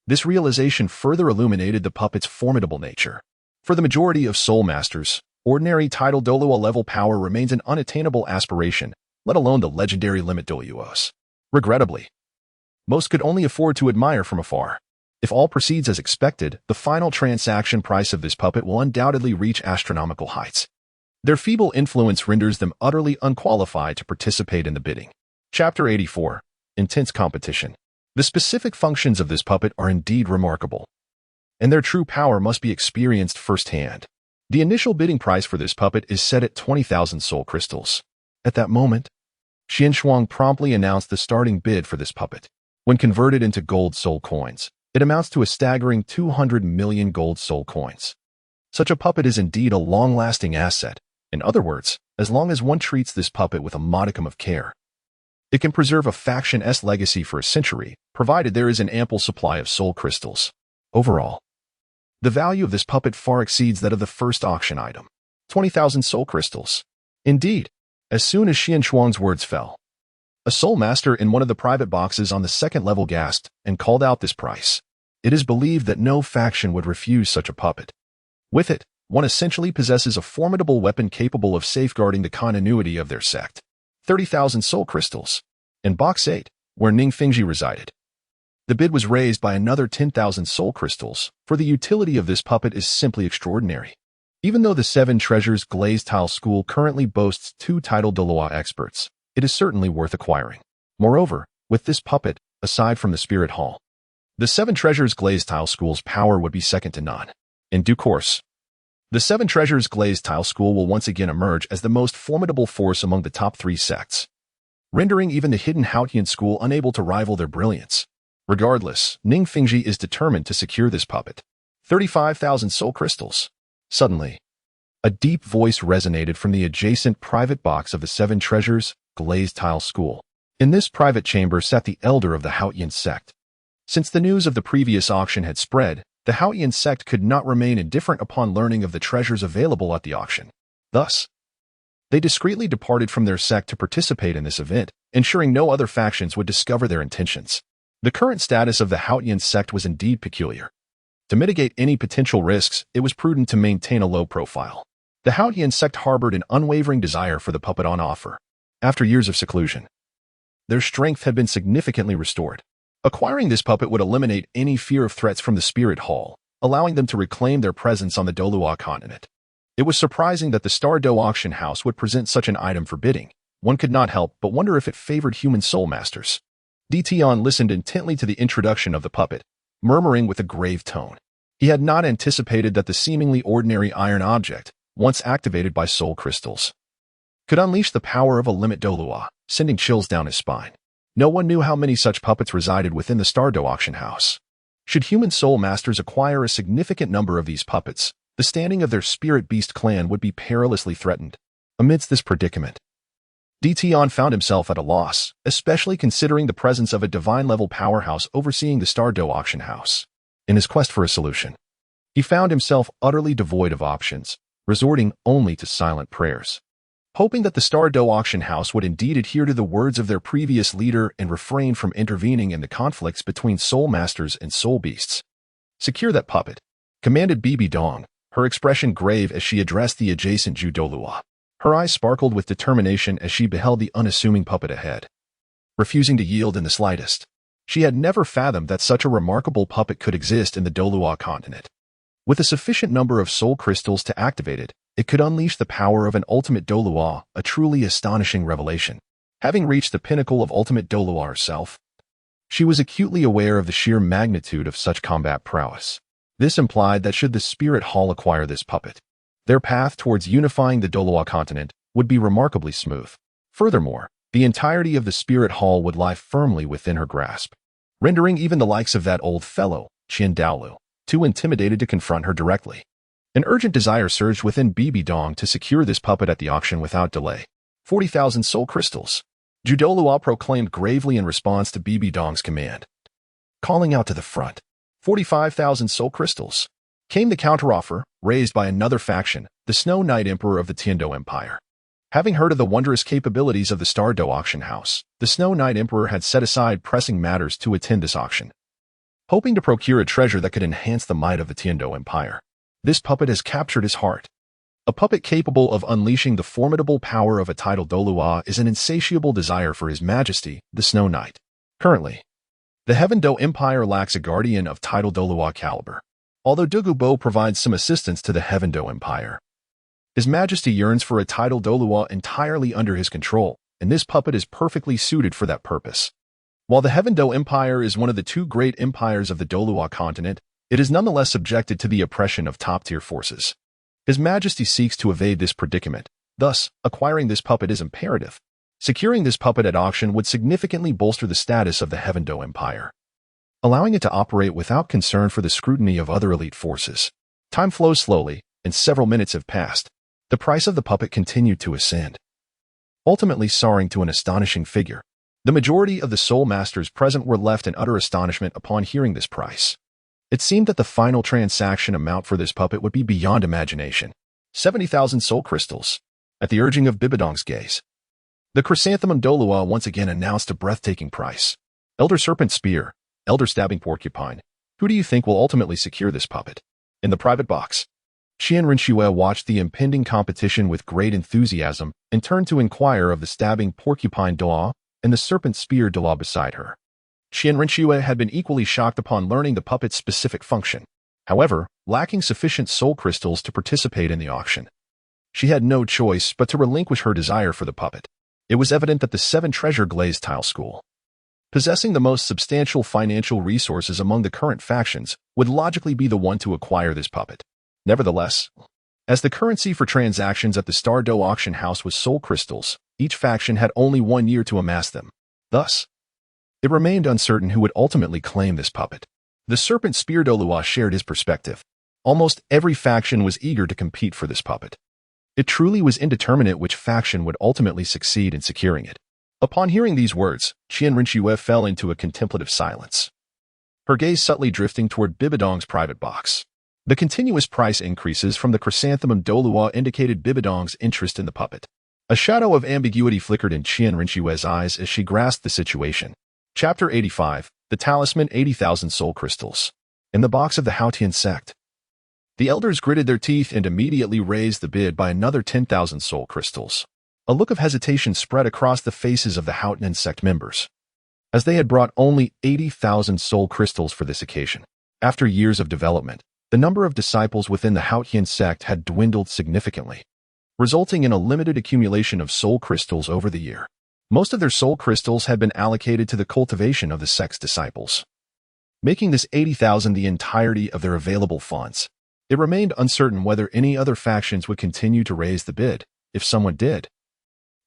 This realization further illuminated the puppet's formidable nature. For the majority of soul masters, ordinary tidal Douluo level power remains an unattainable aspiration, let alone the legendary limit Douluos. Regrettably, most could only afford to admire from afar. If all proceeds as expected, the final transaction price of this puppet will undoubtedly reach astronomical heights. Their feeble influence renders them utterly unqualified to participate in the bidding. Chapter 84. Intense Competition. The specific functions of this puppet are indeed remarkable, and their true power must be experienced firsthand. The initial bidding price for this puppet is set at 20,000 soul crystals. At that moment, Xian Shuang promptly announced the starting bid for this puppet. When converted into gold soul coins, it amounts to a staggering 200 million gold soul coins. Such a puppet is indeed a long-lasting asset. In other words, as long as one treats this puppet with a modicum of care, it can preserve a faction's legacy for a century, provided there is an ample supply of soul crystals. Overall, the value of this puppet far exceeds that of the first auction item, 20,000 soul crystals. Indeed, as soon as Xian Shuang's words fell, a soul master in one of the private boxes on the second level gasped and called out this price. It is believed that no faction would refuse such a puppet. With it, one essentially possesses a formidable weapon capable of safeguarding the continuity of their sect. 30,000 soul crystals. In Box 8, where Ning Fengji resided, the bid was raised by another 10,000 soul crystals, for the utility of this puppet is simply extraordinary. Even though the 7 Treasures Glazed Tile School currently boasts 2 tidal Douluo experts, it is certainly worth acquiring. Moreover, with this puppet, aside from the Spirit Hall, the 7 Treasures Glazed Tile School's power would be second to none. In due course, the 7 Treasures Glazed Tile School will once again emerge as the most formidable force among the top 3 sects, rendering even the hidden Haotian School unable to rival their brilliance. Regardless, Ning Fengji is determined to secure this puppet. 35,000 soul crystals. Suddenly, a deep voice resonated from the adjacent private box of the 7 Treasures Glazed Tile School. In this private chamber sat the elder of the Haotian sect. Since the news of the previous auction had spread, the Haotian sect could not remain indifferent upon learning of the treasures available at the auction. Thus, they discreetly departed from their sect to participate in this event, ensuring no other factions would discover their intentions. The current status of the Haotian sect was indeed peculiar. To mitigate any potential risks, it was prudent to maintain a low profile. The Haotian sect harbored an unwavering desire for the puppet on offer. After years of seclusion, their strength had been significantly restored. Acquiring this puppet would eliminate any fear of threats from the Spirit Hall, allowing them to reclaim their presence on the Douluo Continent. It was surprising that the Star Dou Auction House would present such an item for bidding. one could not help but wonder if it favored human soul masters. Tion listened intently to the introduction of the puppet, murmuring with a grave tone. He had not anticipated that the seemingly ordinary iron object, once activated by soul crystals, could unleash the power of a limit Douluo, sending chills down his spine. No one knew how many such puppets resided within the Star Dou Auction House. Should human soul masters acquire a significant number of these puppets, the standing of their spirit beast clan would be perilously threatened. Amidst this predicament, Tion found himself at a loss, especially considering the presence of a divine-level powerhouse overseeing the Star Dou Auction House. In his quest for a solution, he found himself utterly devoid of options, resorting only to silent prayers. Hoping that the Star Dou Auction House would indeed adhere to the words of their previous leader and refrain from intervening in the conflicts between soul masters and soul beasts. "Secure that puppet," commanded Bibi Dong, her expression grave as she addressed the adjacent Ju Douluo. Her eyes sparkled with determination as she beheld the unassuming puppet ahead. Refusing to yield in the slightest, she had never fathomed that such a remarkable puppet could exist in the Douluo Continent. With a sufficient number of soul crystals to activate it, it could unleash the power of an ultimate Douluo, a truly astonishing revelation. Having reached the pinnacle of ultimate Douluo herself, she was acutely aware of the sheer magnitude of such combat prowess. This implied that should the Spirit Hall acquire this puppet, their path towards unifying the Douluo Continent would be remarkably smooth. Furthermore, the entirety of the Spirit Hall would lie firmly within her grasp, rendering even the likes of that old fellow, Qian Daolu, too intimidated to confront her directly. An urgent desire surged within Bibi Dong to secure this puppet at the auction without delay. 40,000 soul crystals, Ju Douluo proclaimed gravely in response to Bibi Dong's command. Calling out to the front, 45,000 soul crystals. Came the counteroffer, raised by another faction, the Snow Knight Emperor of the Tiandou Empire. Having heard of the wondrous capabilities of the Star Dou Auction House, the Snow Knight Emperor had set aside pressing matters to attend this auction, hoping to procure a treasure that could enhance the might of the Tiandou Empire. This puppet has captured his heart. A puppet capable of unleashing the formidable power of a tidal Douluo is an insatiable desire for His Majesty, the Snow Knight. Currently, the Heaven Dou Empire lacks a guardian of tidal Douluo caliber. Although Dugubo provides some assistance to the Heaven Dou Empire, His Majesty yearns for a tidal Douluo entirely under his control, and this puppet is perfectly suited for that purpose. While the Heaven Dou Empire is one of the two great empires of the Douluo Continent, it is nonetheless subjected to the oppression of top-tier forces. His Majesty seeks to evade this predicament. Thus, acquiring this puppet is imperative. Securing this puppet at auction would significantly bolster the status of the Heaven Dou Empire, allowing it to operate without concern for the scrutiny of other elite forces. Time flows slowly, and several minutes have passed. The price of the puppet continued to ascend, ultimately soaring to an astonishing figure. The majority of the soul masters present were left in utter astonishment upon hearing this price. It seemed that the final transaction amount for this puppet would be beyond imagination. 70,000 soul crystals. At the urging of Bibidong's gaze, the Chrysanthemum Douluo once again announced a breathtaking price. Elder Serpent Spear, Elder Stabbing Porcupine, who do you think will ultimately secure this puppet? In the private box, Qian Rinxue watched the impending competition with great enthusiasm and turned to inquire of the Stabbing Porcupine Douluo and the Serpent Spear Douluo beside her. Qian Rinxue had been equally shocked upon learning the puppet's specific function. However, lacking sufficient soul crystals to participate in the auction, she had no choice but to relinquish her desire for the puppet. It was evident that the 7 Treasure Glazed Tile School, possessing the most substantial financial resources among the current factions, would logically be the one to acquire this puppet. Nevertheless, as the currency for transactions at the Star Dou Auction House was soul crystals, each faction had only 1 year to amass them. Thus, it remained uncertain who would ultimately claim this puppet. The Serpent Spear Douluo shared his perspective. Almost every faction was eager to compete for this puppet. It truly was indeterminate which faction would ultimately succeed in securing it. Upon hearing these words, Qian Rinxue fell into a contemplative silence, her gaze subtly drifting toward Bibidong's private box. The continuous price increases from the Chrysanthemum Douluo indicated Bibidong's interest in the puppet. A shadow of ambiguity flickered in Qian Rinxue's eyes as she grasped the situation. Chapter 85, The Talisman 80,000 Soul Crystals. In the box of the Haotian sect, the elders gritted their teeth and immediately raised the bid by another 10,000 soul crystals. A look of hesitation spread across the faces of the Haotian sect members, as they had brought only 80,000 soul crystals for this occasion. After years of development, the number of disciples within the Haotian sect had dwindled significantly. resulting in a limited accumulation of soul crystals over the year. Most of their soul crystals had been allocated to the cultivation of the sect's disciples, making this 80,000 the entirety of their available funds. It remained uncertain whether any other factions would continue to raise the bid. If someone did,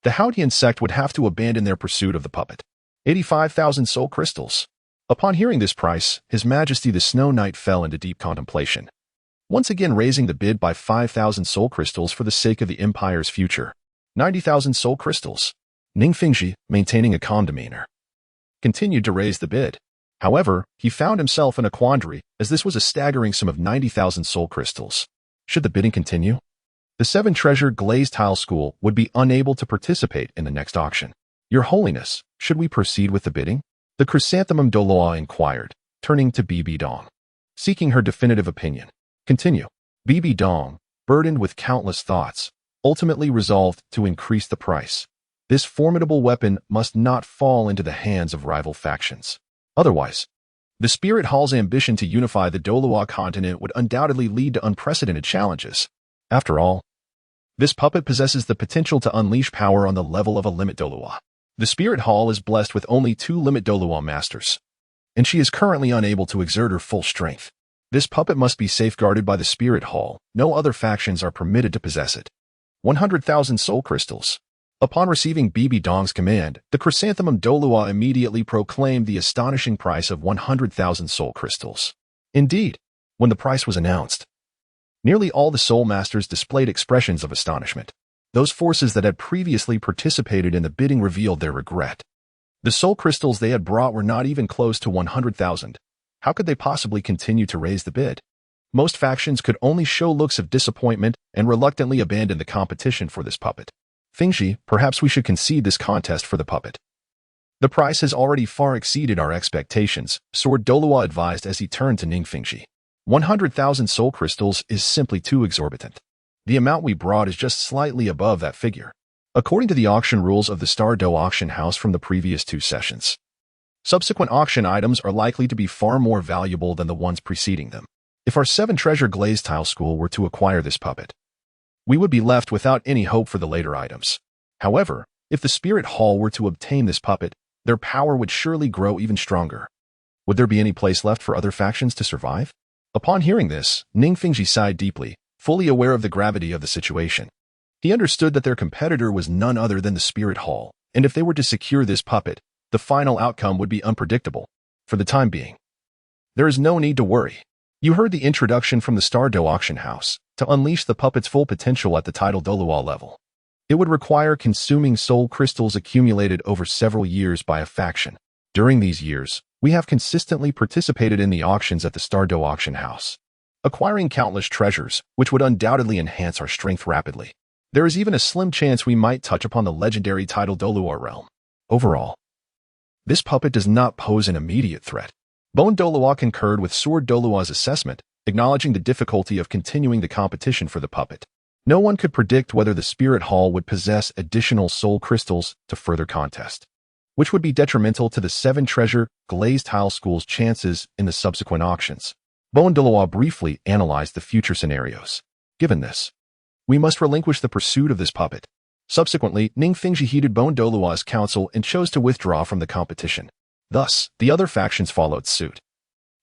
the Hautian sect would have to abandon their pursuit of the puppet. 85,000 soul crystals. Upon hearing this price, His Majesty the Snow Knight fell into deep contemplation, once again raising the bid by 5,000 soul crystals for the sake of the Empire's future. 90,000 soul crystals. Ning Fingji, maintaining a calm demeanor, continued to raise the bid. However, he found himself in a quandary, as this was a staggering sum of 90,000 soul crystals. Should the bidding continue? The 7 Treasure Glazed Tile School would be unable to participate in the next auction. Your Holiness, should we proceed with the bidding? The chrysanthemum Douluo inquired, turning to Bibi Dong, seeking her definitive opinion. Continue. Bibi Dong, burdened with countless thoughts, ultimately resolved to increase the price. This formidable weapon must not fall into the hands of rival factions. Otherwise, the Spirit Hall's ambition to unify the Douluo Continent would undoubtedly lead to unprecedented challenges. After all, this puppet possesses the potential to unleash power on the level of a limit Douluo. The Spirit Hall is blessed with only 2 limit Douluo masters, and she is currently unable to exert her full strength. This puppet must be safeguarded by the Spirit Hall. No other factions are permitted to possess it. 100,000 soul crystals. Upon receiving Bibi Dong's command, the chrysanthemum Douluo immediately proclaimed the astonishing price of 100,000 soul crystals. Indeed, when the price was announced, nearly all the soul masters displayed expressions of astonishment. Those forces that had previously participated in the bidding revealed their regret. The soul crystals they had brought were not even close to 100,000. How could they possibly continue to raise the bid? Most factions could only show looks of disappointment and reluctantly abandon the competition for this puppet. Fingji, perhaps we should concede this contest for the puppet. The price has already far exceeded our expectations, Sword Douluo advised as he turned to Ning Fingji. 100,000 soul crystals is simply too exorbitant. The amount we brought is just slightly above that figure. According to the auction rules of the Star Dou Auction House from the previous 2 sessions, subsequent auction items are likely to be far more valuable than the ones preceding them. If our 7 Treasure Glazed Tile School were to acquire this puppet, we would be left without any hope for the later items. However, if the Spirit Hall were to obtain this puppet, their power would surely grow even stronger. Would there be any place left for other factions to survive? Upon hearing this, Ning Fingji sighed deeply, fully aware of the gravity of the situation. He understood that their competitor was none other than the Spirit Hall, and if they were to secure this puppet, the final outcome would be unpredictable. For the time being, there is no need to worry. You heard the introduction from the Star Dou Auction House. To unleash the puppet's full potential at the title Douluo level, it would require consuming soul crystals accumulated over several years by a faction. During these years, we have consistently participated in the auctions at the Star Dou Auction House, acquiring countless treasures, which would undoubtedly enhance our strength rapidly. There is even a slim chance we might touch upon the legendary title Douluo realm. Overall, this puppet does not pose an immediate threat. Bone Douluo concurred with Sword Douluo's assessment, acknowledging the difficulty of continuing the competition for the puppet. No one could predict whether the Spirit Hall would possess additional soul crystals to further contest, which would be detrimental to the 7 Treasure Glazed Tile School's chances in the subsequent auctions. Bone Douluo briefly analyzed the future scenarios. Given this, we must relinquish the pursuit of this puppet. Subsequently, Ning Fingji heeded Bone Douluo's counsel and chose to withdraw from the competition. Thus, the other factions followed suit,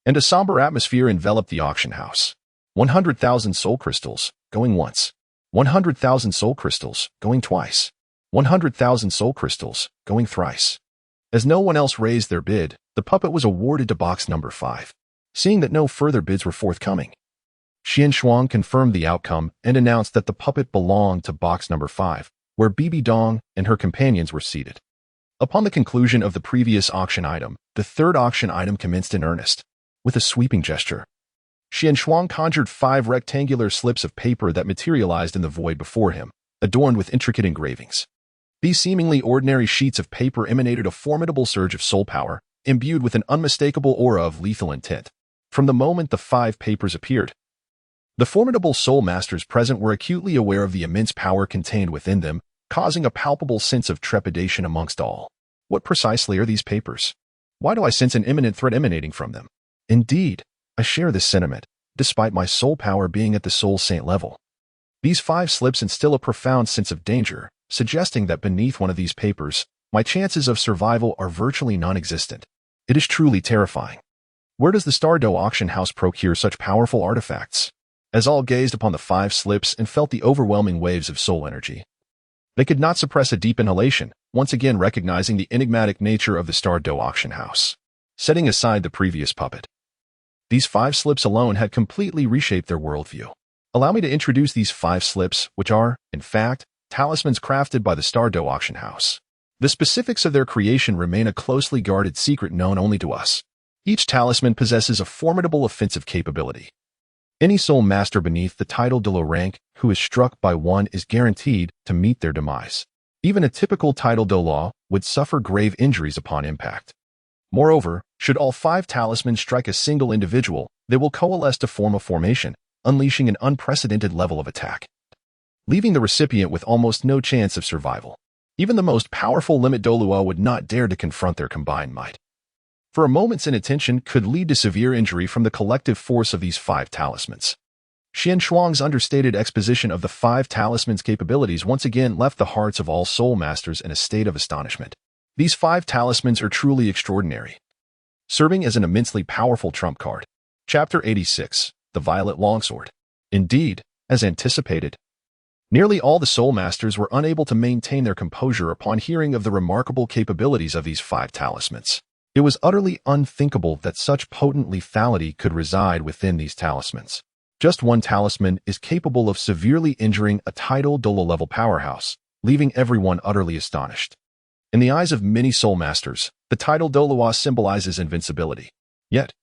and a somber atmosphere enveloped the auction house. 100,000 soul crystals, going once. 100,000 soul crystals, going twice. 100,000 soul crystals, going thrice. As no one else raised their bid, the puppet was awarded to box number 5. Seeing that no further bids were forthcoming, Xian Shuang confirmed the outcome and announced that the puppet belonged to box number 5, where Bibi Dong and her companions were seated. Upon the conclusion of the previous auction item, the third auction item commenced in earnest. With a sweeping gesture, Xian Shuang conjured 5 rectangular slips of paper that materialized in the void before him, adorned with intricate engravings. These seemingly ordinary sheets of paper emanated a formidable surge of soul power, imbued with an unmistakable aura of lethal intent. From the moment the 5 papers appeared, the formidable soul masters present were acutely aware of the immense power contained within them, causing a palpable sense of trepidation amongst all. What precisely are these papers? Why do I sense an imminent threat emanating from them? Indeed, I share this sentiment, despite my soul power being at the soul saint level. These 5 slips instill a profound sense of danger, suggesting that beneath one of these papers, my chances of survival are virtually non-existent. It is truly terrifying. Where does the Star Dou Auction House procure such powerful artifacts? As all gazed upon the 5 slips and felt the overwhelming waves of soul energy, they could not suppress a deep inhalation, once again recognizing the enigmatic nature of the Star Dou Auction House. Setting aside the previous puppet, these 5 slips alone had completely reshaped their worldview. Allow me to introduce these 5 slips, which are, in fact, talismans crafted by the Star Dou Auction House. The specifics of their creation remain a closely guarded secret known only to us. Each talisman possesses a formidable offensive capability. Any soul master beneath the title Douluo rank who is struck by one is guaranteed to meet their demise. Even a typical title Douluo would suffer grave injuries upon impact. Moreover, should all 5 talismans strike a single individual, they will coalesce to form a formation, unleashing an unprecedented level of attack, leaving the recipient with almost no chance of survival. Even the most powerful limit Douluo would not dare to confront their combined might. For a moment's inattention could lead to severe injury from the collective force of these 5 talismans. Xian Shuang's understated exposition of the 5 talismans' capabilities once again left the hearts of all soul masters in a state of astonishment. These 5 talismans are truly extraordinary, serving as an immensely powerful trump card. Chapter 86, The Violet Longsword. Indeed, as anticipated, nearly all the soul masters were unable to maintain their composure upon hearing of the remarkable capabilities of these 5 talismans. It was utterly unthinkable that such potent lethality could reside within these talismans. Just one talisman is capable of severely injuring a title Douluo-level powerhouse, leaving everyone utterly astonished. In the eyes of many soul masters, the title Douluo symbolizes invincibility. Yet,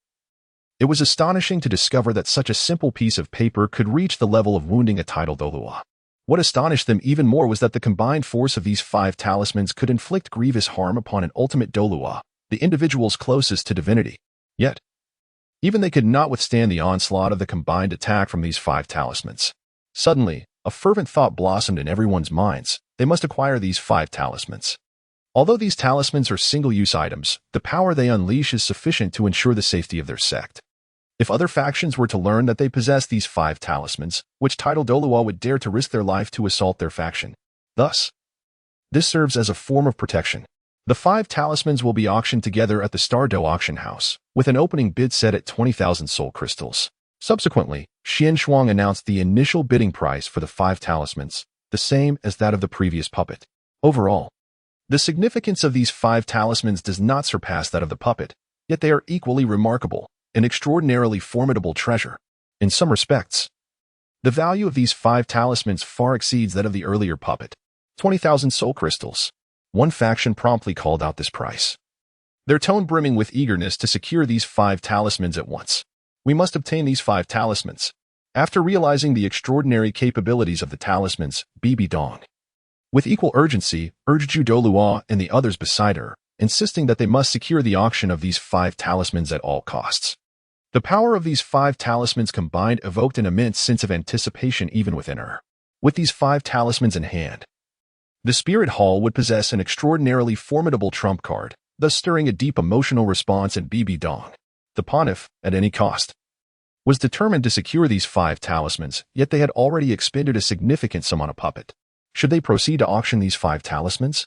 it was astonishing to discover that such a simple piece of paper could reach the level of wounding a title Douluo. What astonished them even more was that the combined force of these 5 talismans could inflict grievous harm upon an ultimate Douluo, the individuals closest to divinity. Yet, even they could not withstand the onslaught of the combined attack from these 5 talismans. Suddenly, a fervent thought blossomed in everyone's minds. They must acquire these 5 talismans. Although these talismans are single-use items, the power they unleash is sufficient to ensure the safety of their sect. If other factions were to learn that they possess these 5 talismans, which title Douluo would dare to risk their life to assault their faction. Thus, this serves as a form of protection. The 5 talismans will be auctioned together at the Star Dou Auction House, with an opening bid set at 20,000 soul crystals. Subsequently, Xian Shuang announced the initial bidding price for the 5 talismans, the same as that of the previous puppet. Overall, the significance of these 5 talismans does not surpass that of the puppet, yet they are equally remarkable, an extraordinarily formidable treasure. In some respects, the value of these 5 talismans far exceeds that of the earlier puppet. 20,000 soul crystals. One faction promptly called out this price, their tone brimming with eagerness to secure these 5 talismans at once. We must obtain these 5 talismans. After realizing the extraordinary capabilities of the talismans, Bibi Dong, with equal urgency, urged Zhu Douluo and the others beside her, insisting that they must secure the auction of these 5 talismans at all costs. The power of these 5 talismans combined evoked an immense sense of anticipation even within her. With these 5 talismans in hand, the Spirit Hall would possess an extraordinarily formidable trump card, thus stirring a deep emotional response in Bibi Dong. The pontiff, at any cost, was determined to secure these 5 talismans, yet they had already expended a significant sum on a puppet. Should they proceed to auction these 5 talismans?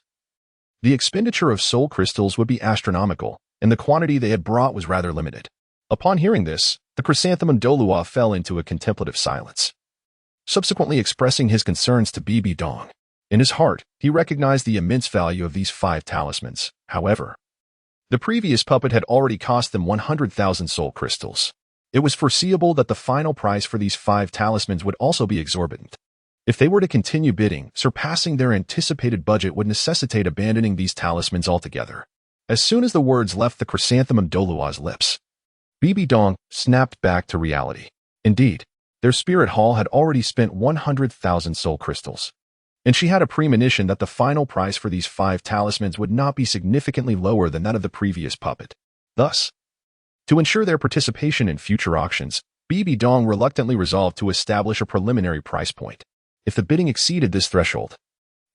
The expenditure of soul crystals would be astronomical, and the quantity they had brought was rather limited. Upon hearing this, the chrysanthemum Douluo fell into a contemplative silence, subsequently expressing his concerns to Bibi Dong. In his heart, he recognized the immense value of these 5 talismans. However, the previous puppet had already cost them 100,000 soul crystals. It was foreseeable that the final price for these 5 talismans would also be exorbitant. If they were to continue bidding, surpassing their anticipated budget would necessitate abandoning these talismans altogether. As soon as the words left the chrysanthemum Douluo's lips, Bibi Dong snapped back to reality. Indeed, their spirit hall had already spent 100,000 soul crystals, and she had a premonition that the final price for these 5 talismans would not be significantly lower than that of the previous puppet. Thus, to ensure their participation in future auctions, Bibi Dong reluctantly resolved to establish a preliminary price point. If the bidding exceeded this threshold,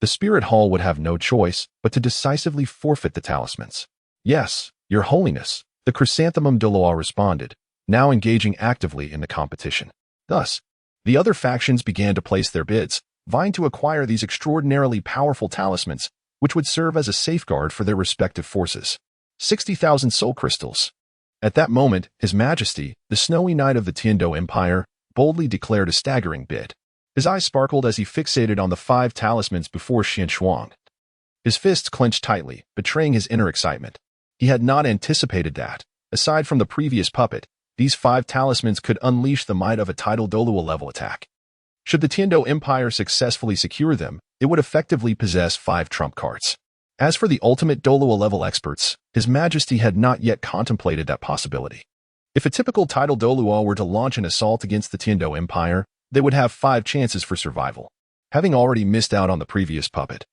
the Spirit Hall would have no choice but to decisively forfeit the talismans. Yes, Your Holiness, the chrysanthemum Douluo responded, now engaging actively in the competition. Thus, The other factions began to place their bids, vying to acquire these extraordinarily powerful talismans, which would serve as a safeguard for their respective forces. 60,000 soul crystals. At that moment, His Majesty, the Snowy Knight of the Tiandou Empire, boldly declared a staggering bid. His eyes sparkled as he fixated on the 5 talismans before Xian Shuang. His fists clenched tightly, betraying his inner excitement. He had not anticipated that, aside from the previous puppet, these 5 talismans could unleash the might of a tidal Douluo level attack. Should the Tiandou Empire successfully secure them, it would effectively possess 5 trump cards. As for the ultimate Douluo level experts, His Majesty had not yet contemplated that possibility. If a typical tidal Douluo were to launch an assault against the Tiandou Empire, they would have 5 chances for survival, having already missed out on the previous puppet.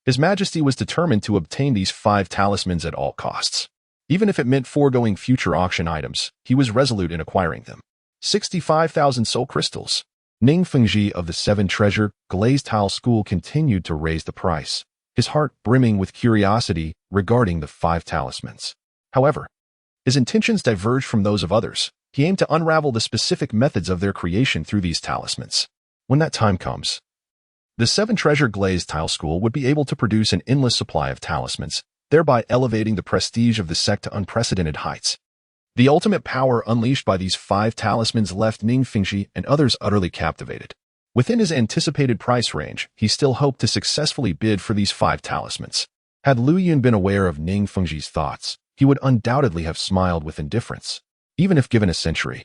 His Majesty was determined to obtain these 5 talismans at all costs. Even if it meant foregoing future auction items, he was resolute in acquiring them. 65,000 soul crystals. Ning Fengji of the 7 Treasure Glazed Tile School continued to raise the price, his heart brimming with curiosity regarding the 5 talismans. However, his intentions diverged from those of others. He aimed to unravel the specific methods of their creation through these talismans. When that time comes, the 7 Treasure Glazed Tile School would be able to produce an endless supply of talismans, thereby elevating the prestige of the sect to unprecedented heights. The ultimate power unleashed by these 5 talismans left Ning Fengji and others utterly captivated. Within his anticipated price range, he still hoped to successfully bid for these 5 talismans. Had Lu Yun been aware of Ning Fengji's thoughts, he would undoubtedly have smiled with indifference. Even if given a century,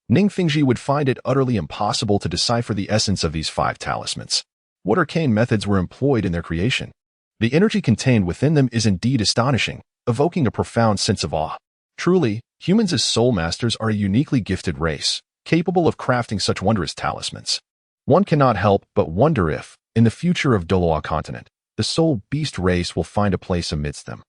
Ning Fengji would find it utterly impossible to decipher the essence of these 5 talismans. What arcane methods were employed in their creation? The energy contained within them is indeed astonishing, evoking a profound sense of awe. Truly, humans as soul masters are a uniquely gifted race, capable of crafting such wondrous talismans. One cannot help but wonder if, in the future of Douluo Continent, the soul beast race will find a place amidst them.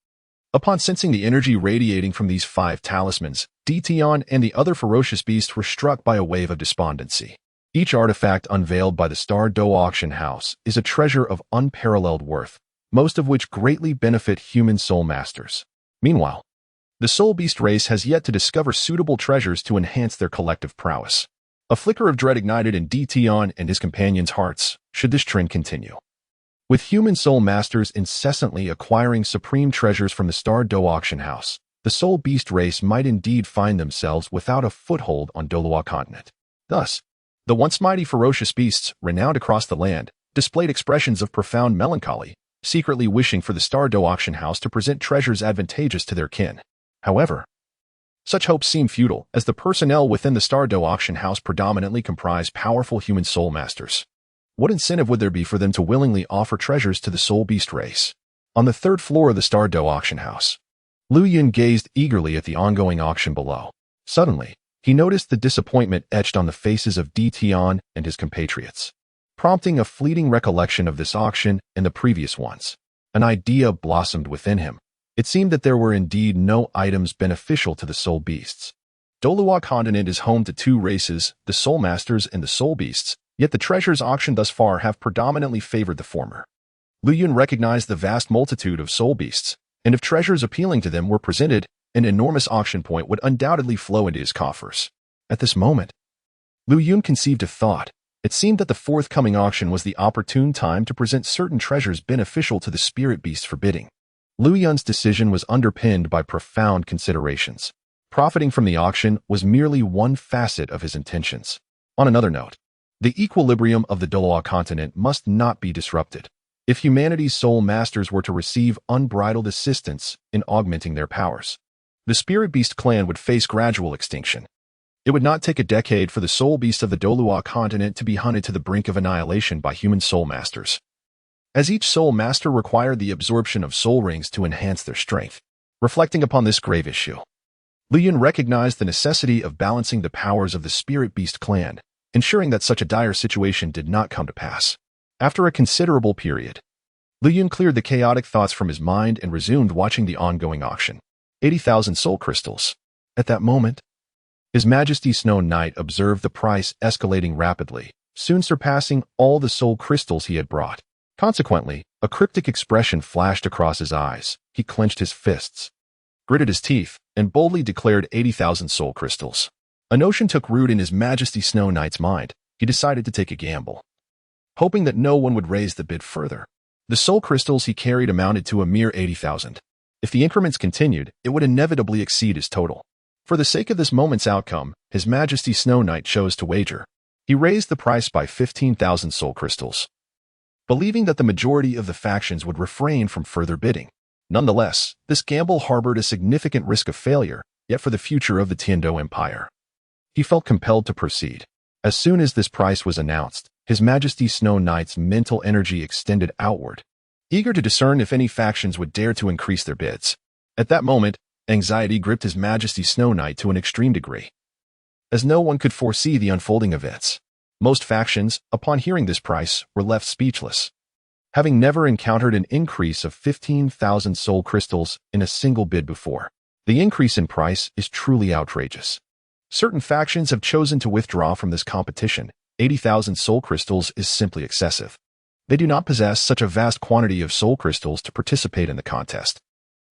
Upon sensing the energy radiating from these 5 talismans, Dition and the other ferocious beasts were struck by a wave of despondency. Each artifact unveiled by the Star Dou Auction House is a treasure of unparalleled worth, most of which greatly benefit human soul masters. Meanwhile, the soul beast race has yet to discover suitable treasures to enhance their collective prowess. A flicker of dread ignited in Dition and his companions' hearts, should this trend continue. With human soul masters incessantly acquiring supreme treasures from the Star Dou Auction House, the soul beast race might indeed find themselves without a foothold on Douluo Continent. Thus, the once mighty ferocious beasts, renowned across the land, displayed expressions of profound melancholy, secretly wishing for the Star Dou Auction House to present treasures advantageous to their kin. However, such hopes seem futile, as the personnel within the Star Dou Auction House predominantly comprise powerful human soul masters. What incentive would there be for them to willingly offer treasures to the soul beast race? On the 3rd floor of the Star Dou Auction House, Lu Yun gazed eagerly at the ongoing auction below. Suddenly, he noticed the disappointment etched on the faces of Dition and his compatriots, prompting a fleeting recollection of this auction and the previous ones. An idea blossomed within him. It seemed that there were indeed no items beneficial to the soul beasts. Douluo Continent is home to 2 races, the soul masters and the soul beasts, yet the treasures auctioned thus far have predominantly favored the former. Lu Yun recognized the vast multitude of soul beasts, and if treasures appealing to them were presented, an enormous auction point would undoubtedly flow into his coffers. At this moment, Lu Yun conceived a thought. It seemed that the forthcoming auction was the opportune time to present certain treasures beneficial to the spirit beasts for bidding. Lu Yun's decision was underpinned by profound considerations. Profiting from the auction was merely one facet of his intentions. On another note, the equilibrium of the Douluo Continent must not be disrupted. If humanity's soul masters were to receive unbridled assistance in augmenting their powers, the spirit beast clan would face gradual extinction. It would not take a decade for the soul beast of the Douluo Continent to be hunted to the brink of annihilation by human soul masters, as each soul master required the absorption of soul rings to enhance their strength. Reflecting upon this grave issue, Lu Yun recognized the necessity of balancing the powers of the spirit beast clan, ensuring that such a dire situation did not come to pass. After a considerable period, Lu Yun cleared the chaotic thoughts from his mind and resumed watching the ongoing auction. 80,000 soul crystals. At that moment, His Majesty Snow Knight observed the price escalating rapidly, soon surpassing all the soul crystals he had brought. Consequently, a cryptic expression flashed across his eyes. He clenched his fists, gritted his teeth, and boldly declared 80,000 soul crystals. A notion took root in His Majesty Snow Knight's mind. he decided to take a gamble, hoping that no one would raise the bid further. The soul crystals he carried amounted to a mere 80,000. If the increments continued, it would inevitably exceed his total. For the sake of this moment's outcome, His Majesty Snow Knight chose to wager. He raised the price by 15,000 soul crystals, believing that the majority of the factions would refrain from further bidding. Nonetheless, this gamble harbored a significant risk of failure, yet for the future of the Tiandou Empire, he felt compelled to proceed. As soon as this price was announced, His Majesty Snow Knight's mental energy extended outward, eager to discern if any factions would dare to increase their bids. At that moment, anxiety gripped His Majesty Snow Knight to an extreme degree, as no one could foresee the unfolding events. Most factions, upon hearing this price, were left speechless, having never encountered an increase of 15,000 soul crystals in a single bid before. The increase in price is truly outrageous. Certain factions have chosen to withdraw from this competition. 80,000 soul crystals is simply excessive. They do not possess such a vast quantity of soul crystals to participate in the contest.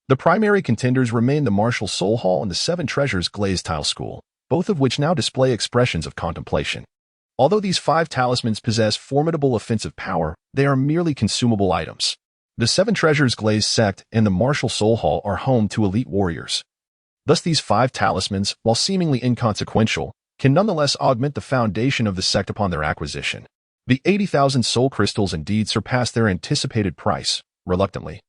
The primary contenders remain the Martial Soul Hall and the 7 Treasures Glazed Tile School, both of which now display expressions of contemplation. Although these 5 talismans possess formidable offensive power, they are merely consumable items. The 7 Treasures Glazed Sect and the Martial Soul Hall are home to elite warriors. Thus these 5 talismans, while seemingly inconsequential, can nonetheless augment the foundation of the sect upon their acquisition. The 80,000 soul crystals indeed surpassed their anticipated price, reluctantly.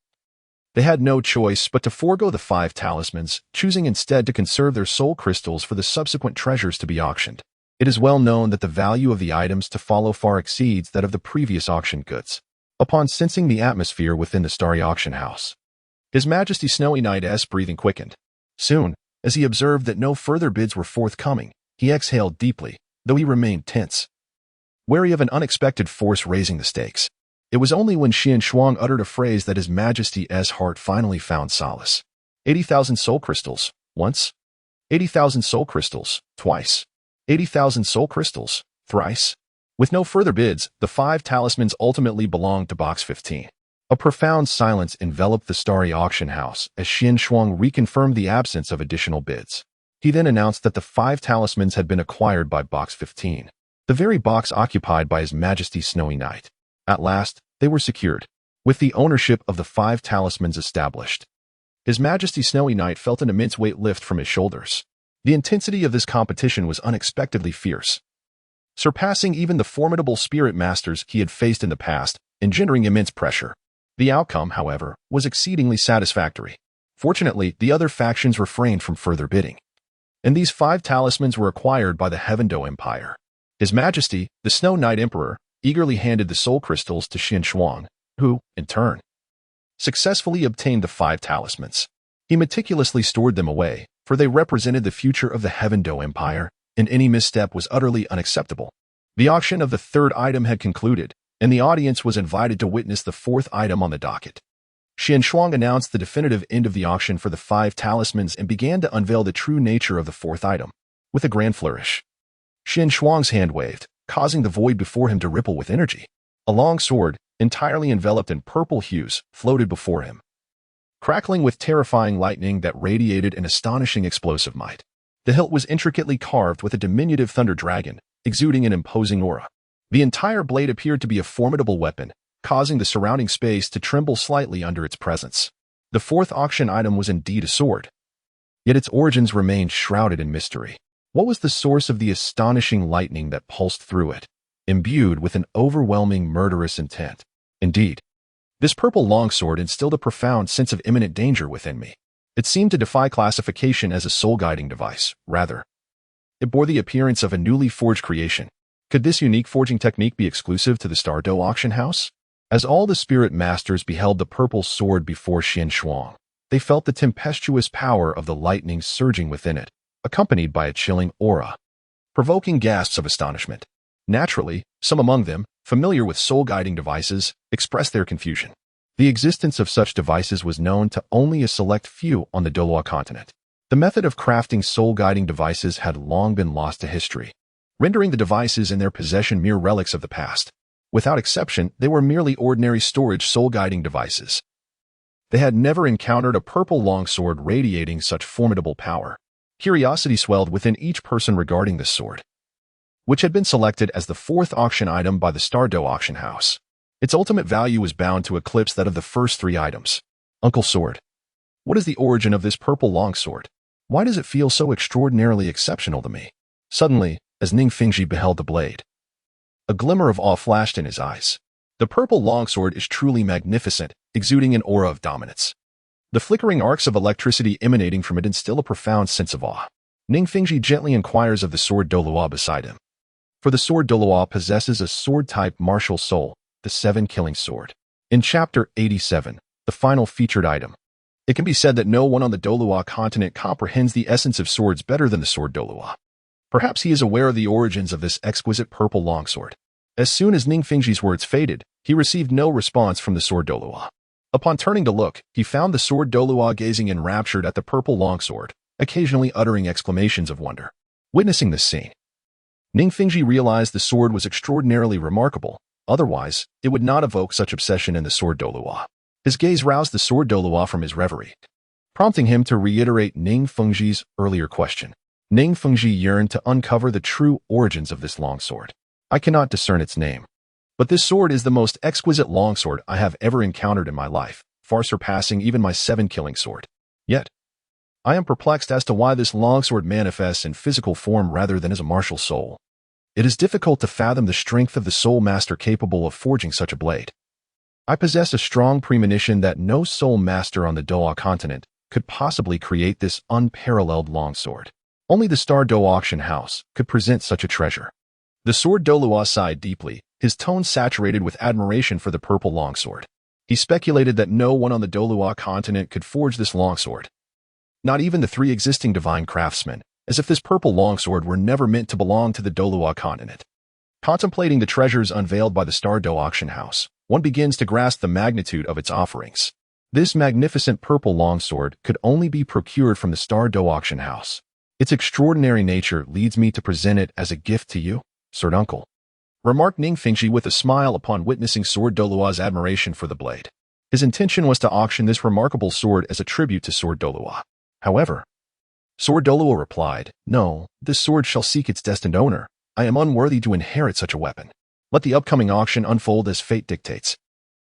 They had no choice but to forego the 5 talismans, choosing instead to conserve their soul crystals for the subsequent treasures to be auctioned. It is well known that the value of the items to follow far exceeds that of the previous auctioned goods. Upon sensing the atmosphere within the Star Dou Auction House, His Majesty Snowy Knight's breathing quickened. Soon, as he observed that no further bids were forthcoming, he exhaled deeply, though he remained tense, wary of an unexpected force raising the stakes. It was only when Xian Shuang uttered a phrase that His Majesty's heart finally found solace. 80,000 soul crystals, once. 80,000 soul crystals, twice. 80,000 soul crystals, thrice. With no further bids, the 5 talismans ultimately belonged to Box 15. A profound silence enveloped the Starry Auction House as Xian Shuang reconfirmed the absence of additional bids. He then announced that the 5 talismans had been acquired by Box 15, the very box occupied by His Majesty Snowy Knight. At last, they were secured. With the ownership of the 5 talismans established, His Majesty Snowy Knight felt an immense weight lift from his shoulders. The intensity of this competition was unexpectedly fierce, surpassing even the formidable spirit masters he had faced in the past, engendering immense pressure. The outcome, however, was exceedingly satisfactory. Fortunately, the other factions refrained from further bidding, and these 5 talismans were acquired by the Heavendou Empire. His Majesty, the Snow Knight Emperor, eagerly handed the soul crystals to Xian Shuang, who, in turn, successfully obtained the 5 talismans. He meticulously stored them away, for they represented the future of the Heavendou Empire, and any misstep was utterly unacceptable. The auction of the 3rd item had concluded, and the audience was invited to witness the 4th item on the docket. Xian Shuang announced the definitive end of the auction for the 5 talismans and began to unveil the true nature of the 4th item. With a grand flourish, Xian Shuang's hand waved, causing the void before him to ripple with energy. A long sword, entirely enveloped in purple hues, floated before him, crackling with terrifying lightning that radiated an astonishing explosive might. The hilt was intricately carved with a diminutive thunder dragon, exuding an imposing aura. The entire blade appeared to be a formidable weapon, causing the surrounding space to tremble slightly under its presence. The 4th auction item was indeed a sword, yet its origins remained shrouded in mystery. What was the source of the astonishing lightning that pulsed through it, imbued with an overwhelming murderous intent? Indeed, this purple longsword instilled a profound sense of imminent danger within me. It seemed to defy classification as a soul-guiding device. Rather, it bore the appearance of a newly forged creation. Could this unique forging technique be exclusive to the Star Dou Auction House? As all the spirit masters beheld the purple sword before Xian Shuang, they felt the tempestuous power of the lightning surging within it, accompanied by a chilling aura, provoking gasps of astonishment. Naturally, some among them, familiar with soul-guiding devices, expressed their confusion. The existence of such devices was known to only a select few on the Douluo Continent. The method of crafting soul-guiding devices had long been lost to history, rendering the devices in their possession mere relics of the past. Without exception, they were merely ordinary storage soul-guiding devices. They had never encountered a purple longsword radiating such formidable power. Curiosity swelled within each person regarding this sword. which had been selected as the fourth auction item by the Star Dou Auction House. Its ultimate value was bound to eclipse that of the first three items. Uncle Sword. What is the origin of this purple longsword? Why does it feel so extraordinarily exceptional to me? Suddenly, as Ning Fengji beheld the blade, a glimmer of awe flashed in his eyes. The purple longsword is truly magnificent, exuding an aura of dominance. The flickering arcs of electricity emanating from it instill a profound sense of awe. Ning Fengji gently inquires of the sword Douluo beside him. For the sword Douluo possesses a sword-type martial soul, the seven-killing sword. In Chapter 87, the final featured item, it can be said that no one on the Douluo continent comprehends the essence of swords better than the sword Douluo. Perhaps he is aware of the origins of this exquisite purple longsword. As soon as Ning Fengji's words faded, he received no response from the sword Douluo. Upon turning to look, he found the sword Douluo gazing enraptured at the purple longsword, occasionally uttering exclamations of wonder. Witnessing this scene, Ning Fengji realized the sword was extraordinarily remarkable. Otherwise, it would not evoke such obsession in the sword Douluo. His gaze roused the sword Douluo from his reverie, prompting him to reiterate Ning Fengji's earlier question. Ning Fengji yearned to uncover the true origins of this longsword. I cannot discern its name, but this sword is the most exquisite longsword I have ever encountered in my life, far surpassing even my seven-killing sword. Yet, I am perplexed as to why this longsword manifests in physical form rather than as a martial soul. It is difficult to fathom the strength of the soul master capable of forging such a blade. I possess a strong premonition that no soul master on the Douluo continent could possibly create this unparalleled longsword. Only the Star Dou Auction House could present such a treasure. The sword Douluo sighed deeply, his tone saturated with admiration for the purple longsword. He speculated that no one on the Douluo continent could forge this longsword. Not even the three existing divine craftsmen, as if this purple longsword were never meant to belong to the Douluo continent. Contemplating the treasures unveiled by the Star Dou Auction House, one begins to grasp the magnitude of its offerings. This magnificent purple longsword could only be procured from the Star Dou Auction House. Its extraordinary nature leads me to present it as a gift to you, Sword Uncle, remarked Ning Fengji with a smile upon witnessing Sword Douluo's admiration for the blade. His intention was to auction this remarkable sword as a tribute to Sword Douluo. However, Sword Douluo replied, "No, this sword shall seek its destined owner. I am unworthy to inherit such a weapon. Let the upcoming auction unfold as fate dictates."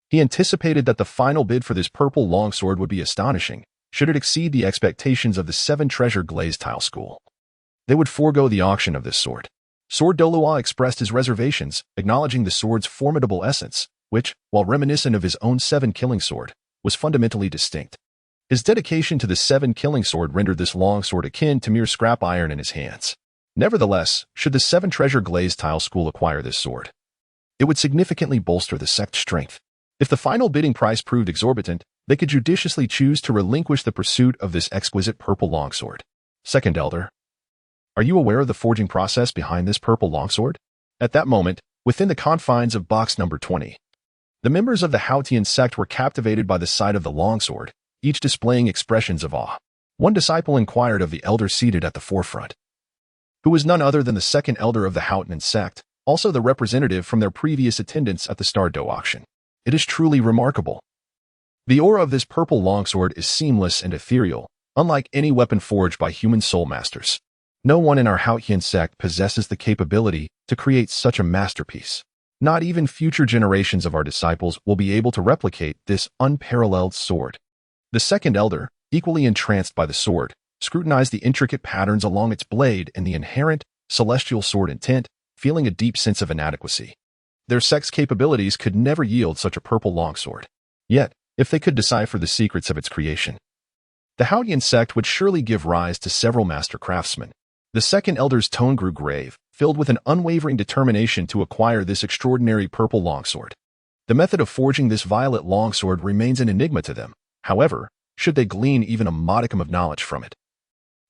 He anticipated that the final bid for this purple longsword would be astonishing, should it exceed the expectations of the seven treasure glazed tile school. They would forego the auction of this sword. Sword Douluo expressed his reservations, acknowledging the sword's formidable essence, which, while reminiscent of his own seven-killing sword, was fundamentally distinct. His dedication to the seven-killing sword rendered this longsword akin to mere scrap iron in his hands. Nevertheless, should the seven treasure glazed tile school acquire this sword, it would significantly bolster the sect's strength. If the final bidding price proved exorbitant, they could judiciously choose to relinquish the pursuit of this exquisite purple longsword. Second Elder, are you aware of the forging process behind this purple longsword? At that moment, within the confines of box number 20, the members of the Haotian sect were captivated by the sight of the longsword, each displaying expressions of awe. One disciple inquired of the elder seated at the forefront, who was none other than the second elder of the Haotian sect, also the representative from their previous attendance at the Star Dou auction. It is truly remarkable. The aura of this purple longsword is seamless and ethereal, unlike any weapon forged by human soul masters. No one in our Haotian sect possesses the capability to create such a masterpiece. Not even future generations of our disciples will be able to replicate this unparalleled sword. The second elder, equally entranced by the sword, scrutinized the intricate patterns along its blade and the inherent, celestial sword intent, feeling a deep sense of inadequacy. Their sect's capabilities could never yield such a purple longsword. Yet, if they could decipher the secrets of its creation, the Haotian sect would surely give rise to several master craftsmen. The second elder's tone grew grave, filled with an unwavering determination to acquire this extraordinary purple longsword. The method of forging this violet longsword remains an enigma to them, however, should they glean even a modicum of knowledge from it.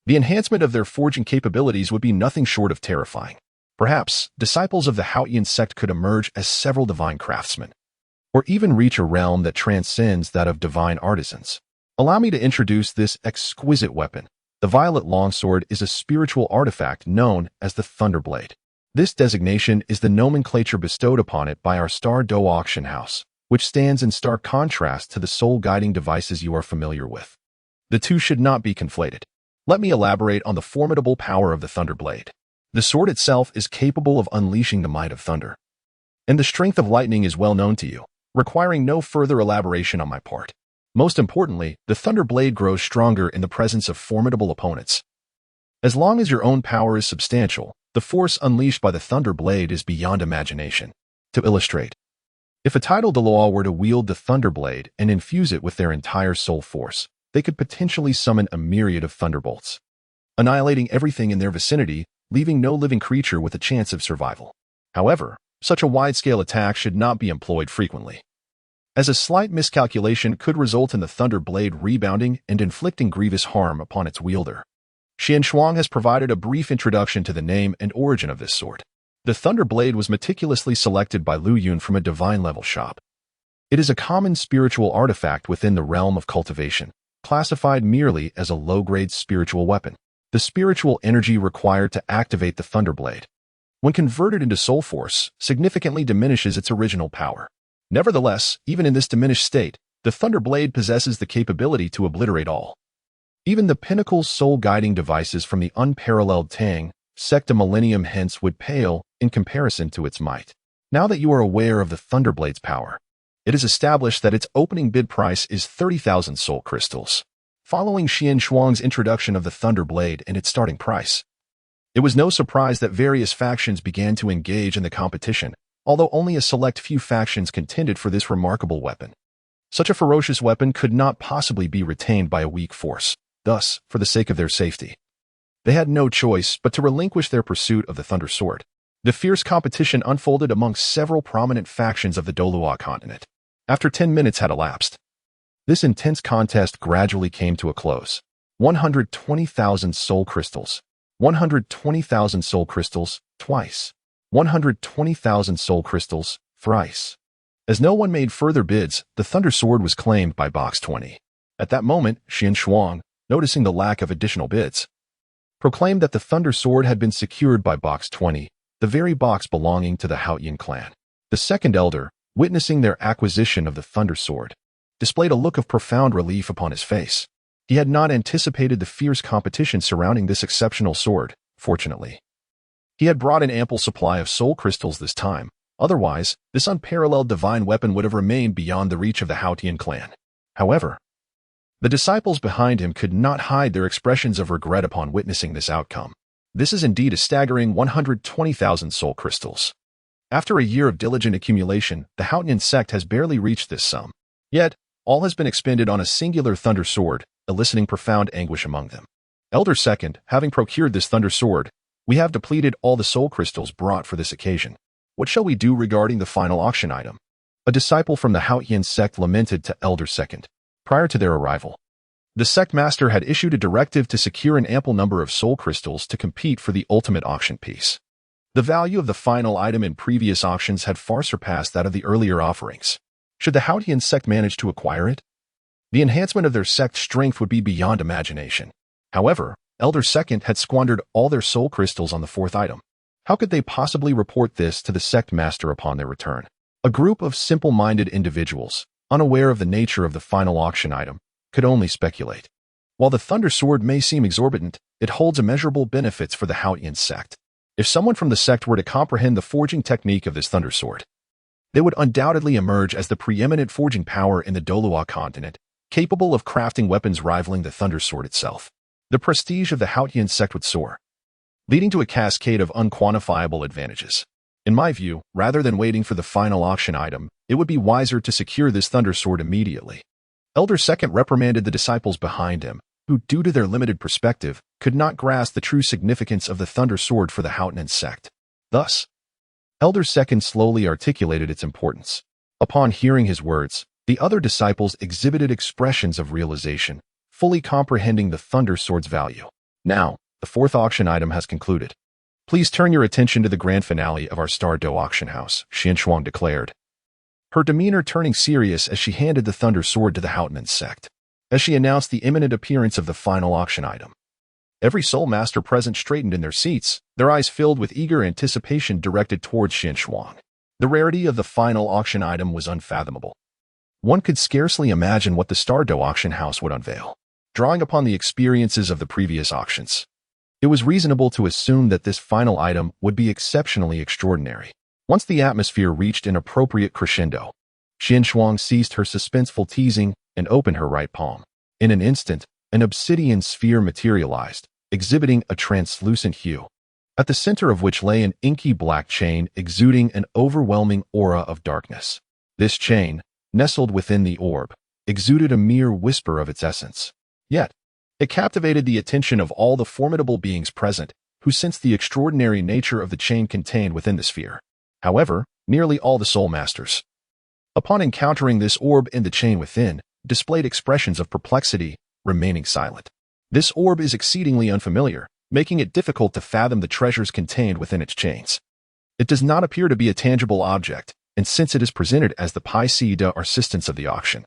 The enhancement of their forging capabilities would be nothing short of terrifying. Perhaps, disciples of the Haotian sect could emerge as several divine craftsmen, or even reach a realm that transcends that of divine artisans. Allow me to introduce this exquisite weapon. The violet longsword is a spiritual artifact known as the Thunderblade. This designation is the nomenclature bestowed upon it by our Star Dou Auction House, which stands in stark contrast to the soul-guiding devices you are familiar with. The two should not be conflated. Let me elaborate on the formidable power of the Thunderblade. The sword itself is capable of unleashing the might of thunder, and the strength of lightning is well known to you, requiring no further elaboration on my part. Most importantly, the Thunderblade grows stronger in the presence of formidable opponents. As long as your own power is substantial, the force unleashed by the Thunderblade is beyond imagination. To illustrate, if a title Douluo were to wield the Thunderblade and infuse it with their entire soul force, they could potentially summon a myriad of thunderbolts, annihilating everything in their vicinity, leaving no living creature with a chance of survival. However, such a wide-scale attack should not be employed frequently, as a slight miscalculation could result in the Thunderblade rebounding and inflicting grievous harm upon its wielder. Xianshuang has provided a brief introduction to the name and origin of this sword. The Thunderblade was meticulously selected by Lu Yun from a divine-level shop. It is a common spiritual artifact within the realm of cultivation, classified merely as a low-grade spiritual weapon. The spiritual energy required to activate the Thunderblade, when converted into soul force, significantly diminishes its original power. Nevertheless, even in this diminished state, the Thunderblade possesses the capability to obliterate all. Even the Pinnacle's soul-guiding devices from the unparalleled Tang Sect a millennium hence would pale in comparison to its might. Now that you are aware of the Thunderblade's power, it is established that its opening bid price is 30,000 soul crystals. Following Xianshuang's introduction of the Thunderblade and its starting price, it was no surprise that various factions began to engage in the competition, although only a select few factions contended for this remarkable weapon. Such a ferocious weapon could not possibly be retained by a weak force. Thus, for the sake of their safety, they had no choice but to relinquish their pursuit of the Thunder Sword. The fierce competition unfolded amongst several prominent factions of the Douluo Continent. After 10 minutes had elapsed, this intense contest gradually came to a close. 120,000 soul crystals. 120,000 soul crystals, twice. 120,000 soul crystals, thrice. As no one made further bids, the Thunder Sword was claimed by Box 20. At that moment, Xianshuang, noticing the lack of additional bids, proclaimed that the Thunder Sword had been secured by Box 20, the very box belonging to the Haotian clan. The second elder, witnessing their acquisition of the Thunder Sword, displayed a look of profound relief upon his face. He had not anticipated the fierce competition surrounding this exceptional sword, fortunately. He had brought an ample supply of soul crystals this time. Otherwise, this unparalleled divine weapon would have remained beyond the reach of the Haotian clan. However, the disciples behind him could not hide their expressions of regret upon witnessing this outcome. This is indeed a staggering 120,000 soul crystals. After a year of diligent accumulation, the Haotian sect has barely reached this sum. Yet, all has been expended on a singular Thunder Sword, eliciting profound anguish among them. Elder Second, having procured this Thunder Sword, we have depleted all the soul crystals brought for this occasion. What shall we do regarding the final auction item? A disciple from the Haotian sect lamented to Elder Second. Prior to their arrival, the sect master had issued a directive to secure an ample number of soul crystals to compete for the ultimate auction piece. The value of the final item in previous auctions had far surpassed that of the earlier offerings. Should the Haotian sect manage to acquire it, the enhancement of their sect's strength would be beyond imagination. However, Elder Second had squandered all their soul crystals on the fourth item. How could they possibly report this to the sect master upon their return? A group of simple-minded individuals, unaware of the nature of the final auction item, could only speculate. While the Thunder Sword may seem exorbitant, it holds immeasurable benefits for the Haotian sect. If someone from the sect were to comprehend the forging technique of this Thunder Sword, they would undoubtedly emerge as the preeminent forging power in the Douluo Continent, capable of crafting weapons rivaling the Thunder Sword itself. The prestige of the Haotian sect would soar, leading to a cascade of unquantifiable advantages. In my view, rather than waiting for the final auction item, it would be wiser to secure this Thunder Sword immediately. Elder Second reprimanded the disciples behind him, who, due to their limited perspective, could not grasp the true significance of the Thunder Sword for the Haotian sect. Thus, Elder Second slowly articulated its importance. Upon hearing his words, the other disciples exhibited expressions of realization, fully comprehending the Thunder Sword's value. Now, the fourth auction item has concluded. Please turn your attention to the grand finale of our Star Dou Auction House, Xianshuang declared, her demeanor turning serious as she handed the Thunder Sword to the Haotian sect. As she announced the imminent appearance of the final auction item, every soul master present straightened in their seats, their eyes filled with eager anticipation directed towards Xianshuang. The rarity of the final auction item was unfathomable. One could scarcely imagine what the Star Dou Auction House would unveil. Drawing upon the experiences of the previous auctions, It was reasonable to assume that this final item would be exceptionally extraordinary. Once the atmosphere reached an appropriate crescendo, Qian Shuang ceased her suspenseful teasing and opened her right palm. In an instant, an obsidian sphere materialized, exhibiting a translucent hue, at the center of which lay an inky black chain exuding an overwhelming aura of darkness. This chain, nestled within the orb, exuded a mere whisper of its essence. Yet, it captivated the attention of all the formidable beings present, who sensed the extraordinary nature of the chain contained within the sphere. However, nearly all the soul masters, upon encountering this orb and the chain within, displayed expressions of perplexity, remaining silent. This orb is exceedingly unfamiliar, making it difficult to fathom the treasures contained within its chains. It does not appear to be a tangible object, and since it is presented as the pièce d'or assistance of the auction,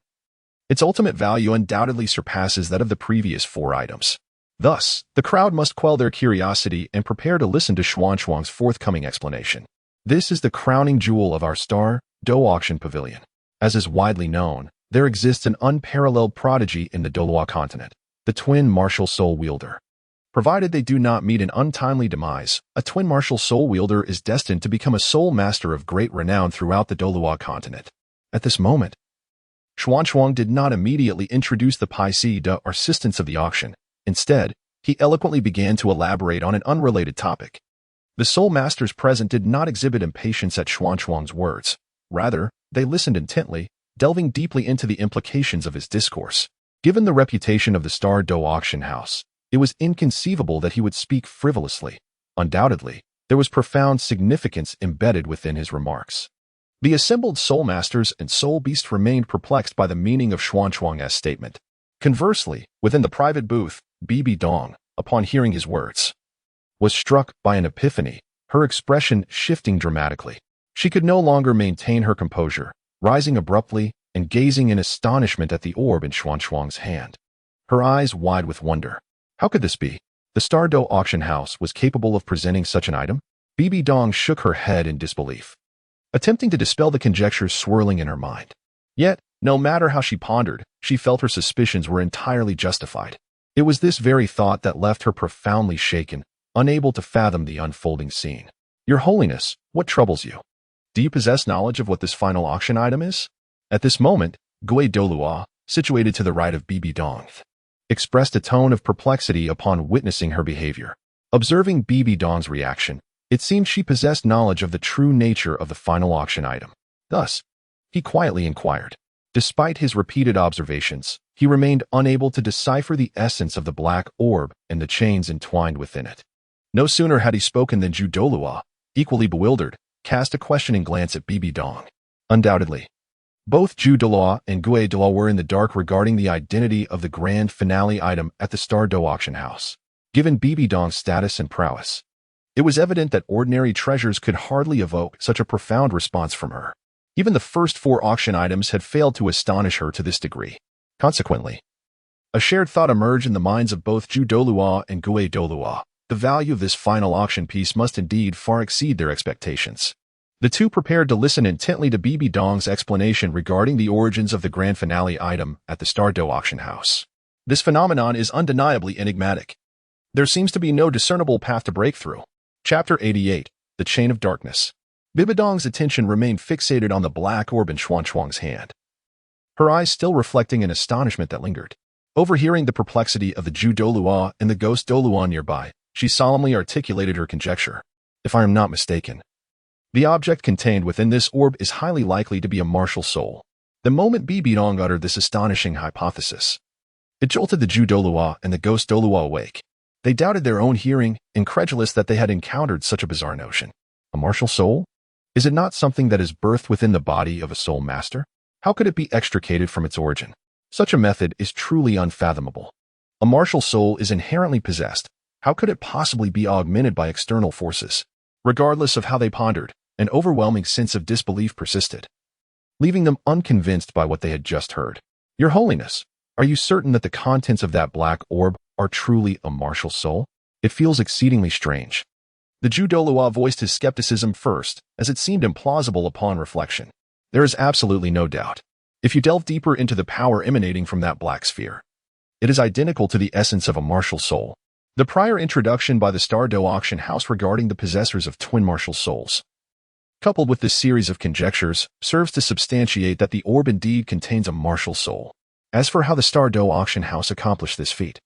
its ultimate value undoubtedly surpasses that of the previous 4 items. Thus, the crowd must quell their curiosity and prepare to listen to Xuanzhuang's forthcoming explanation. This is the crowning jewel of our Star Dou Auction Pavilion. As is widely known, there exists an unparalleled prodigy in the Douluo Continent, the twin martial soul wielder. Provided they do not meet an untimely demise, a twin martial soul wielder is destined to become a soul master of great renown throughout the Douluo Continent. At this moment, Xuanzhuang did not immediately introduce the pièce d'or assistance of the auction. Instead, he eloquently began to elaborate on an unrelated topic. The soul masters present did not exhibit impatience at Xuanzhuang's words. Rather, they listened intently, delving deeply into the implications of his discourse. Given the reputation of the Star Dou Auction House, it was inconceivable that he would speak frivolously. Undoubtedly, there was profound significance embedded within his remarks. The assembled soul masters and soul beasts remained perplexed by the meaning of Xuanzhuang's statement. Conversely, within the private booth, Bibi Dong, upon hearing his words, was struck by an epiphany, her expression shifting dramatically. She could no longer maintain her composure, rising abruptly and gazing in astonishment at the orb in Xuanzhuang's hand, her eyes wide with wonder. How could this be? The Star Dou Auction House was capable of presenting such an item? Bibi Dong shook her head in disbelief, attempting to dispel the conjectures swirling in her mind. Yet, no matter how she pondered, she felt her suspicions were entirely justified. It was this very thought that left her profoundly shaken, unable to fathom the unfolding scene. Your Holiness, what troubles you? Do you possess knowledge of what this final auction item is? At this moment, Gui Douluo, situated to the right of Bibi Dong, expressed a tone of perplexity upon witnessing her behavior. Observing Bibi Dong's reaction, it seemed she possessed knowledge of the true nature of the final auction item. Thus, he quietly inquired. Despite his repeated observations, he remained unable to decipher the essence of the black orb and the chains entwined within it. No sooner had he spoken than Zhu Douluo, equally bewildered, cast a questioning glance at Bibi Dong. Undoubtedly, both Zhu Douluo and Gui Douluo were in the dark regarding the identity of the grand finale item at the Star Dou Auction House. Given Bibi Dong's status and prowess, it was evident that ordinary treasures could hardly evoke such a profound response from her. Even the first 4 auction items had failed to astonish her to this degree. Consequently, a shared thought emerged in the minds of both Zhu Douluo and Gui Douluo. The value of this final auction piece must indeed far exceed their expectations. The two prepared to listen intently to Bibi Dong's explanation regarding the origins of the grand finale item at the Star Dou Auction House. This phenomenon is undeniably enigmatic. There seems to be no discernible path to breakthrough. Chapter 88, The Chain of Darkness. Bibi Dong's attention remained fixated on the black orb in Xuanzhuang's hand, her eyes still reflecting an astonishment that lingered. Overhearing the perplexity of the Zhu Douluo and the ghost Douluo nearby, she solemnly articulated her conjecture. If I am not mistaken, the object contained within this orb is highly likely to be a martial soul. The moment Bibi Dong uttered this astonishing hypothesis, it jolted the Zhu Douluo and the ghost Douluo awake. They doubted their own hearing, incredulous that they had encountered such a bizarre notion. A martial soul? Is it not something that is birthed within the body of a soul master? How could it be extricated from its origin? Such a method is truly unfathomable. A martial soul is inherently possessed. How could it possibly be augmented by external forces? Regardless of how they pondered, an overwhelming sense of disbelief persisted, leaving them unconvinced by what they had just heard. Your Holiness, are you certain that the contents of that black orb are truly a martial soul? It feels exceedingly strange. The Zhu Douluo voiced his skepticism first, as it seemed implausible upon reflection. There is absolutely no doubt. If you delve deeper into the power emanating from that black sphere, it is identical to the essence of a martial soul. The prior introduction by the Star Dou Auction House regarding the possessors of twin martial souls, coupled with this series of conjectures, serves to substantiate that the orb indeed contains a martial soul. As for how the Star Dou Auction House accomplished this feat,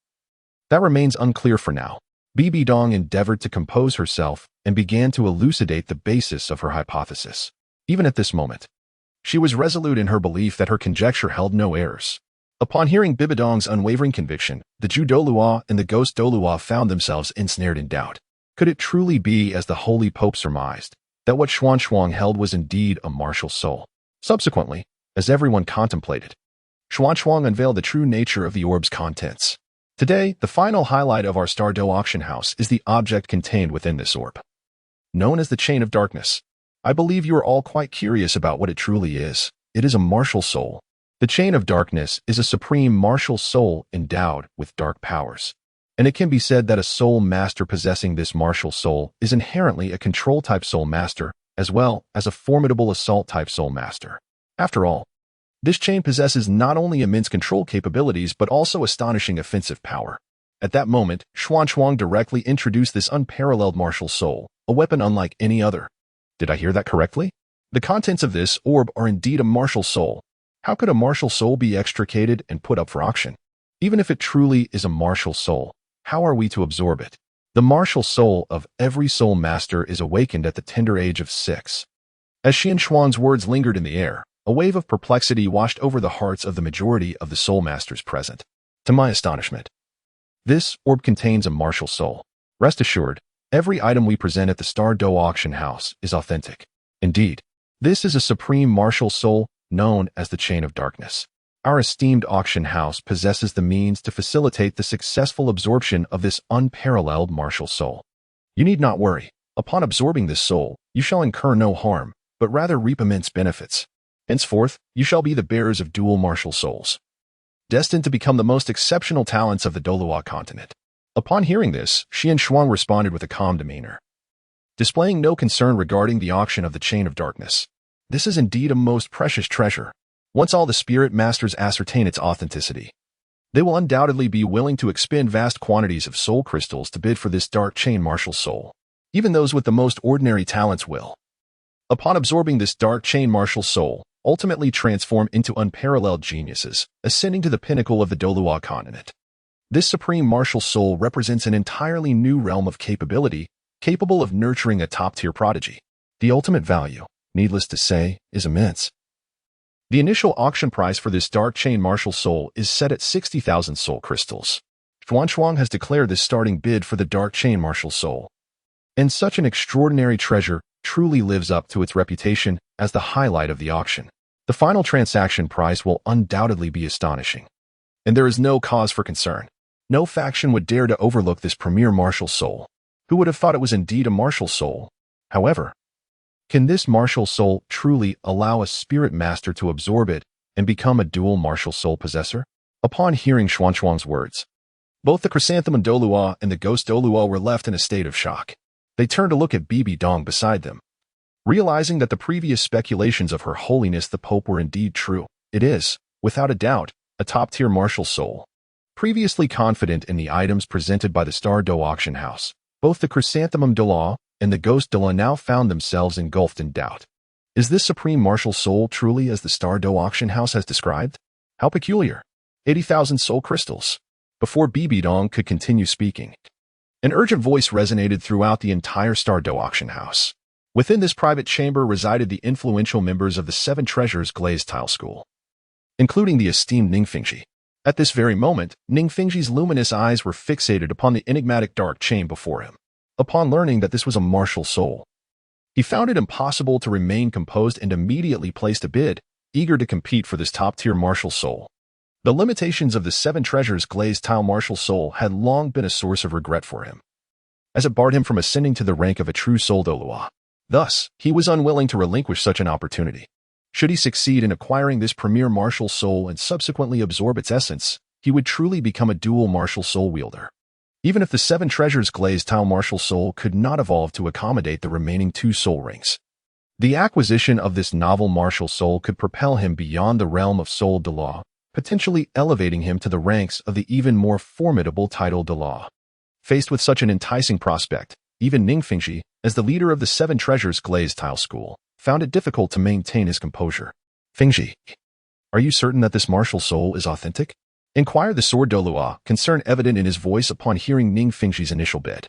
that remains unclear for now. Bibi Dong endeavored to compose herself and began to elucidate the basis of her hypothesis. Even at this moment, she was resolute in her belief that her conjecture held no errors. Upon hearing Bibi Dong's unwavering conviction, the Jew Douluo and the ghost Douluo found themselves ensnared in doubt. Could it truly be, as the Holy Pope surmised, that what Xuanzang held was indeed a martial soul? Subsequently, as everyone contemplated, Xuanzang unveiled the true nature of the orb's contents. Today, the final highlight of our Star Dou Auction House is the object contained within this orb, known as the Chain of Darkness. I believe you are all quite curious about what it truly is. It is a martial soul. The Chain of Darkness is a supreme martial soul endowed with dark powers, and it can be said that a soul master possessing this martial soul is inherently a control-type soul master, as well as a formidable assault-type soul master. After all, this chain possesses not only immense control capabilities but also astonishing offensive power. At that moment, Xuanzang directly introduced this unparalleled martial soul, a weapon unlike any other. Did I hear that correctly? The contents of this orb are indeed a martial soul. How could a martial soul be extricated and put up for auction? Even if it truly is a martial soul, how are we to absorb it? The martial soul of every soul master is awakened at the tender age of 6. As Xuanzang's words lingered in the air, a wave of perplexity washed over the hearts of the majority of the soul masters present. To my astonishment, this orb contains a martial soul. Rest assured, every item we present at the Star Dou Auction House is authentic. Indeed, this is a supreme martial soul known as the Chain of Darkness. Our esteemed auction house possesses the means to facilitate the successful absorption of this unparalleled martial soul. You need not worry. Upon absorbing this soul, you shall incur no harm, but rather reap immense benefits. Henceforth, you shall be the bearers of dual martial souls, destined to become the most exceptional talents of the Douluo Continent. Upon hearing this, Xuanzang responded with a calm demeanor, displaying no concern regarding the auction of the Chain of Darkness. This is indeed a most precious treasure. Once all the spirit masters ascertain its authenticity, they will undoubtedly be willing to expend vast quantities of soul crystals to bid for this dark chain martial soul. Even those with the most ordinary talents will, upon absorbing this dark chain martial soul, ultimately transform into unparalleled geniuses, ascending to the pinnacle of the Douluo Continent. This supreme martial soul represents an entirely new realm of capability, capable of nurturing a top-tier prodigy. The ultimate value, needless to say, is immense. The initial auction price for this dark chain martial soul is set at 60,000 soul crystals. Xuanzang has declared this starting bid for the dark chain martial soul. And such an extraordinary treasure truly lives up to its reputation as the highlight of the auction. The final transaction price will undoubtedly be astonishing. And there is no cause for concern. No faction would dare to overlook this premier martial soul. Who would have thought it was indeed a martial soul? However, can this martial soul truly allow a spirit master to absorb it and become a dual martial soul possessor? Upon hearing Xuanzang's words, both the chrysanthemum Douluo and the ghost Douluo were left in a state of shock. They turned to look at Bibi Dong beside them, realizing that the previous speculations of Her Holiness the Pope were indeed true. It is, without a doubt, a top-tier martial soul. Previously confident in the items presented by the Star Dou Auction House, both the chrysanthemum Douluo and the ghost Douluo now found themselves engulfed in doubt. Is this supreme martial soul truly as the Star Dou Auction House has described? How peculiar. 80,000 soul crystals. Before Bibi Dong could continue speaking, an urgent voice resonated throughout the entire Star Dou Auction House. Within this private chamber resided the influential members of the 7 Treasures Glazed Tile School, including the esteemed Ningfengji. At this very moment, Ningfengji's luminous eyes were fixated upon the enigmatic dark chain before him. Upon learning that this was a martial soul, he found it impossible to remain composed and immediately placed a bid, eager to compete for this top-tier martial soul. The limitations of the 7 Treasures Glazed Tile martial soul had long been a source of regret for him, as it barred him from ascending to the rank of a true soul Douluo. Thus, he was unwilling to relinquish such an opportunity. Should he succeed in acquiring this premier martial soul and subsequently absorb its essence, he would truly become a dual martial soul wielder. Even if the 7 Treasures Glazed Tile martial soul could not evolve to accommodate the remaining 2 soul rings, the acquisition of this novel martial soul could propel him beyond the realm of soul Douluo, potentially elevating him to the ranks of the even more formidable title Douluo. Faced with such an enticing prospect, even Ning Fingji, as the leader of the Seven Treasures glazed tile school, found it difficult to maintain his composure. Fingji, are you certain that this martial soul is authentic? Inquired the sword Douluo, concern evident in his voice upon hearing Ning Fingji's initial bid.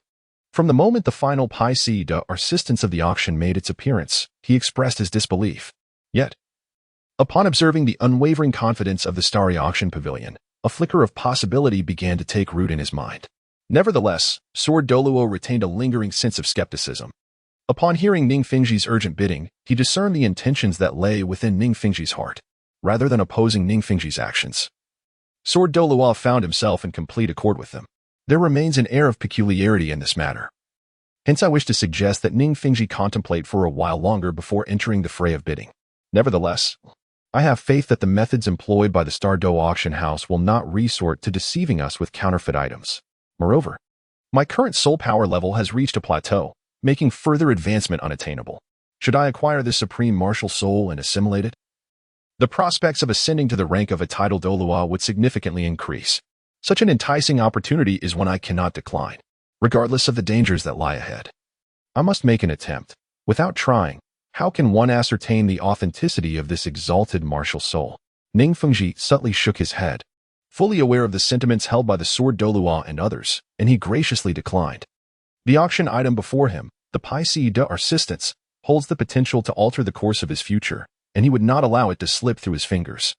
From the moment the final Pai Dou assistance of the auction made its appearance, he expressed his disbelief. Yet, upon observing the unwavering confidence of the starry auction pavilion, a flicker of possibility began to take root in his mind. Nevertheless, Sword Douluo retained a lingering sense of skepticism. Upon hearing Ning Fingji's urgent bidding, he discerned the intentions that lay within Ning Fingji's heart, rather than opposing Ning Fingji's actions. Sword Douluo found himself in complete accord with them. There remains an air of peculiarity in this matter. Hence I wish to suggest that Ning Fingji contemplate for a while longer before entering the fray of bidding. Nevertheless, I have faith that the methods employed by the Star Dou Auction House will not resort to deceiving us with counterfeit items. Moreover, my current soul power level has reached a plateau, making further advancement unattainable. Should I acquire this supreme martial soul and assimilate it, the prospects of ascending to the rank of a title Douluo would significantly increase. Such an enticing opportunity is one I cannot decline, regardless of the dangers that lie ahead. I must make an attempt. Without trying, how can one ascertain the authenticity of this exalted martial soul? Ning Fingji subtly shook his head, fully aware of the sentiments held by the sword Douluo and others, and he graciously declined. The auction item before him, the Pai Dou assistance, holds the potential to alter the course of his future, and he would not allow it to slip through his fingers.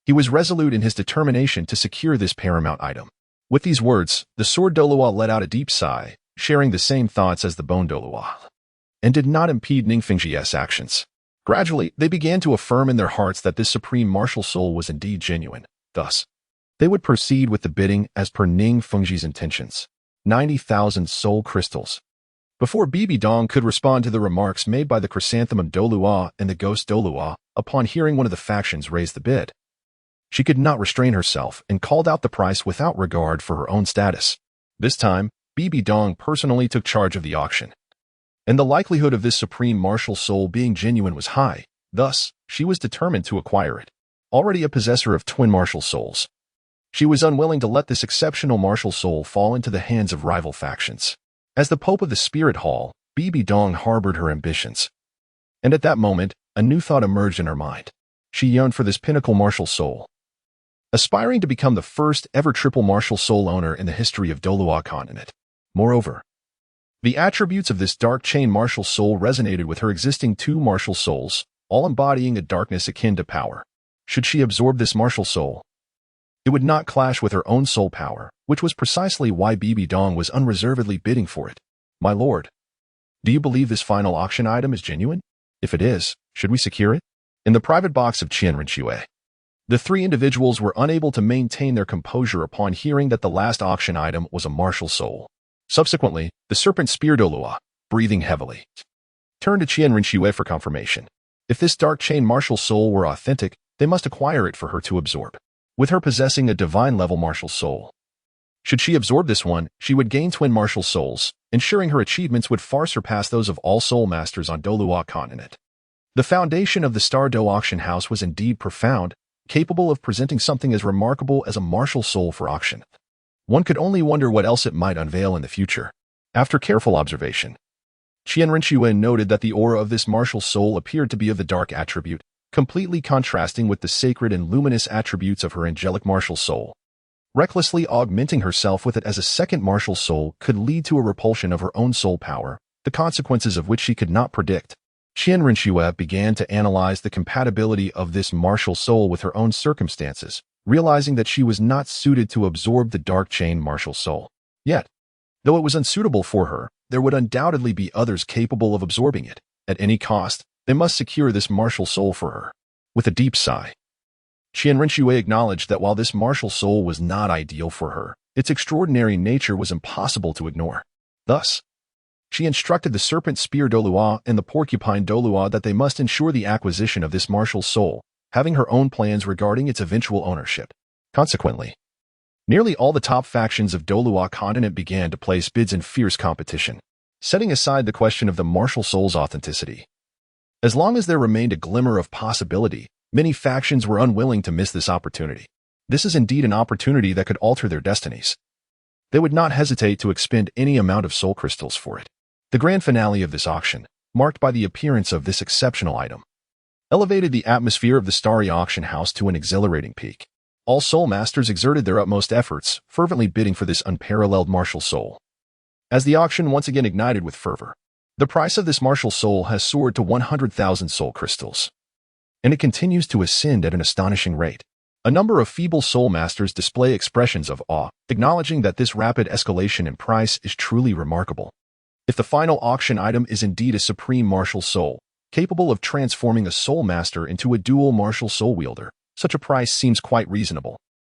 He was resolute in his determination to secure this paramount item. With these words, the sword Douluo let out a deep sigh, sharing the same thoughts as the bone Douluo, and did not impede Ning Fingji's actions. Gradually, they began to affirm in their hearts that this supreme martial soul was indeed genuine. Thus, they would proceed with the bidding as per Ning Fingji's intentions. 90,000 soul crystals. Before Bibi Dong could respond to the remarks made by the chrysanthemum Douluo and the ghost Douluo, upon hearing one of the factions raise the bid, she could not restrain herself and called out the price without regard for her own status. This time, Bibi Dong personally took charge of the auction, and the likelihood of this supreme martial soul being genuine was high. Thus, she was determined to acquire it. Already a possessor of twin martial souls, she was unwilling to let this exceptional martial soul fall into the hands of rival factions. As the Pope of the Spirit Hall, Bibi Dong harbored her ambitions. And at that moment, a new thought emerged in her mind. She yearned for this pinnacle martial soul, aspiring to become the first ever triple martial soul owner in the history of Douluo Continent. Moreover, the attributes of this dark chain martial soul resonated with her existing two martial souls, all embodying a darkness akin to power. Should she absorb this martial soul, it would not clash with her own soul power, which was precisely why Bibi Dong was unreservedly bidding for it. My lord, do you believe this final auction item is genuine? If it is, should we secure it? In the private box of Qian Rinxue, the three individuals were unable to maintain their composure upon hearing that the last auction item was a martial soul. Subsequently, the serpent spear Douluo, breathing heavily, turned to Qian Rinxue for confirmation. If this dark chain martial soul were authentic, they must acquire it for her to absorb. With her possessing a divine-level martial soul, should she absorb this one, she would gain twin martial souls, ensuring her achievements would far surpass those of all soul masters on Douluo Continent. The foundation of the Star Dou Auction House was indeed profound, capable of presenting something as remarkable as a martial soul for auction. One could only wonder what else it might unveil in the future. After careful observation, Qian Rinxue noted that the aura of this martial soul appeared to be of the dark attribute, completely contrasting with the sacred and luminous attributes of her angelic martial soul. Recklessly augmenting herself with it as a second martial soul could lead to a repulsion of her own soul power, the consequences of which she could not predict. Qian Rinxue began to analyze the compatibility of this martial soul with her own circumstances, realizing that she was not suited to absorb the dark chain martial soul. Yet, though it was unsuitable for her, there would undoubtedly be others capable of absorbing it. At any cost, they must secure this martial soul for her. With a deep sigh, Qian Rinxue acknowledged that while this martial soul was not ideal for her, its extraordinary nature was impossible to ignore. Thus, she instructed the serpent spear Douluo and the porcupine Douluo that they must ensure the acquisition of this martial soul, having her own plans regarding its eventual ownership. Consequently, nearly all the top factions of Douluo Continent began to place bids in fierce competition, setting aside the question of the martial soul's authenticity. As long as there remained a glimmer of possibility, many factions were unwilling to miss this opportunity. This is indeed an opportunity that could alter their destinies. They would not hesitate to expend any amount of soul crystals for it. The grand finale of this auction, marked by the appearance of this exceptional item, elevated the atmosphere of the Star Dou Auction House to an exhilarating peak. All soul masters exerted their utmost efforts, fervently bidding for this unparalleled martial soul. As the auction once again ignited with fervor, the price of this martial soul has soared to 100,000 soul crystals, and it continues to ascend at an astonishing rate. A number of feeble soul masters display expressions of awe, acknowledging that this rapid escalation in price is truly remarkable. If the final auction item is indeed a supreme martial soul, capable of transforming a soul master into a dual martial soul wielder, such a price seems quite reasonable.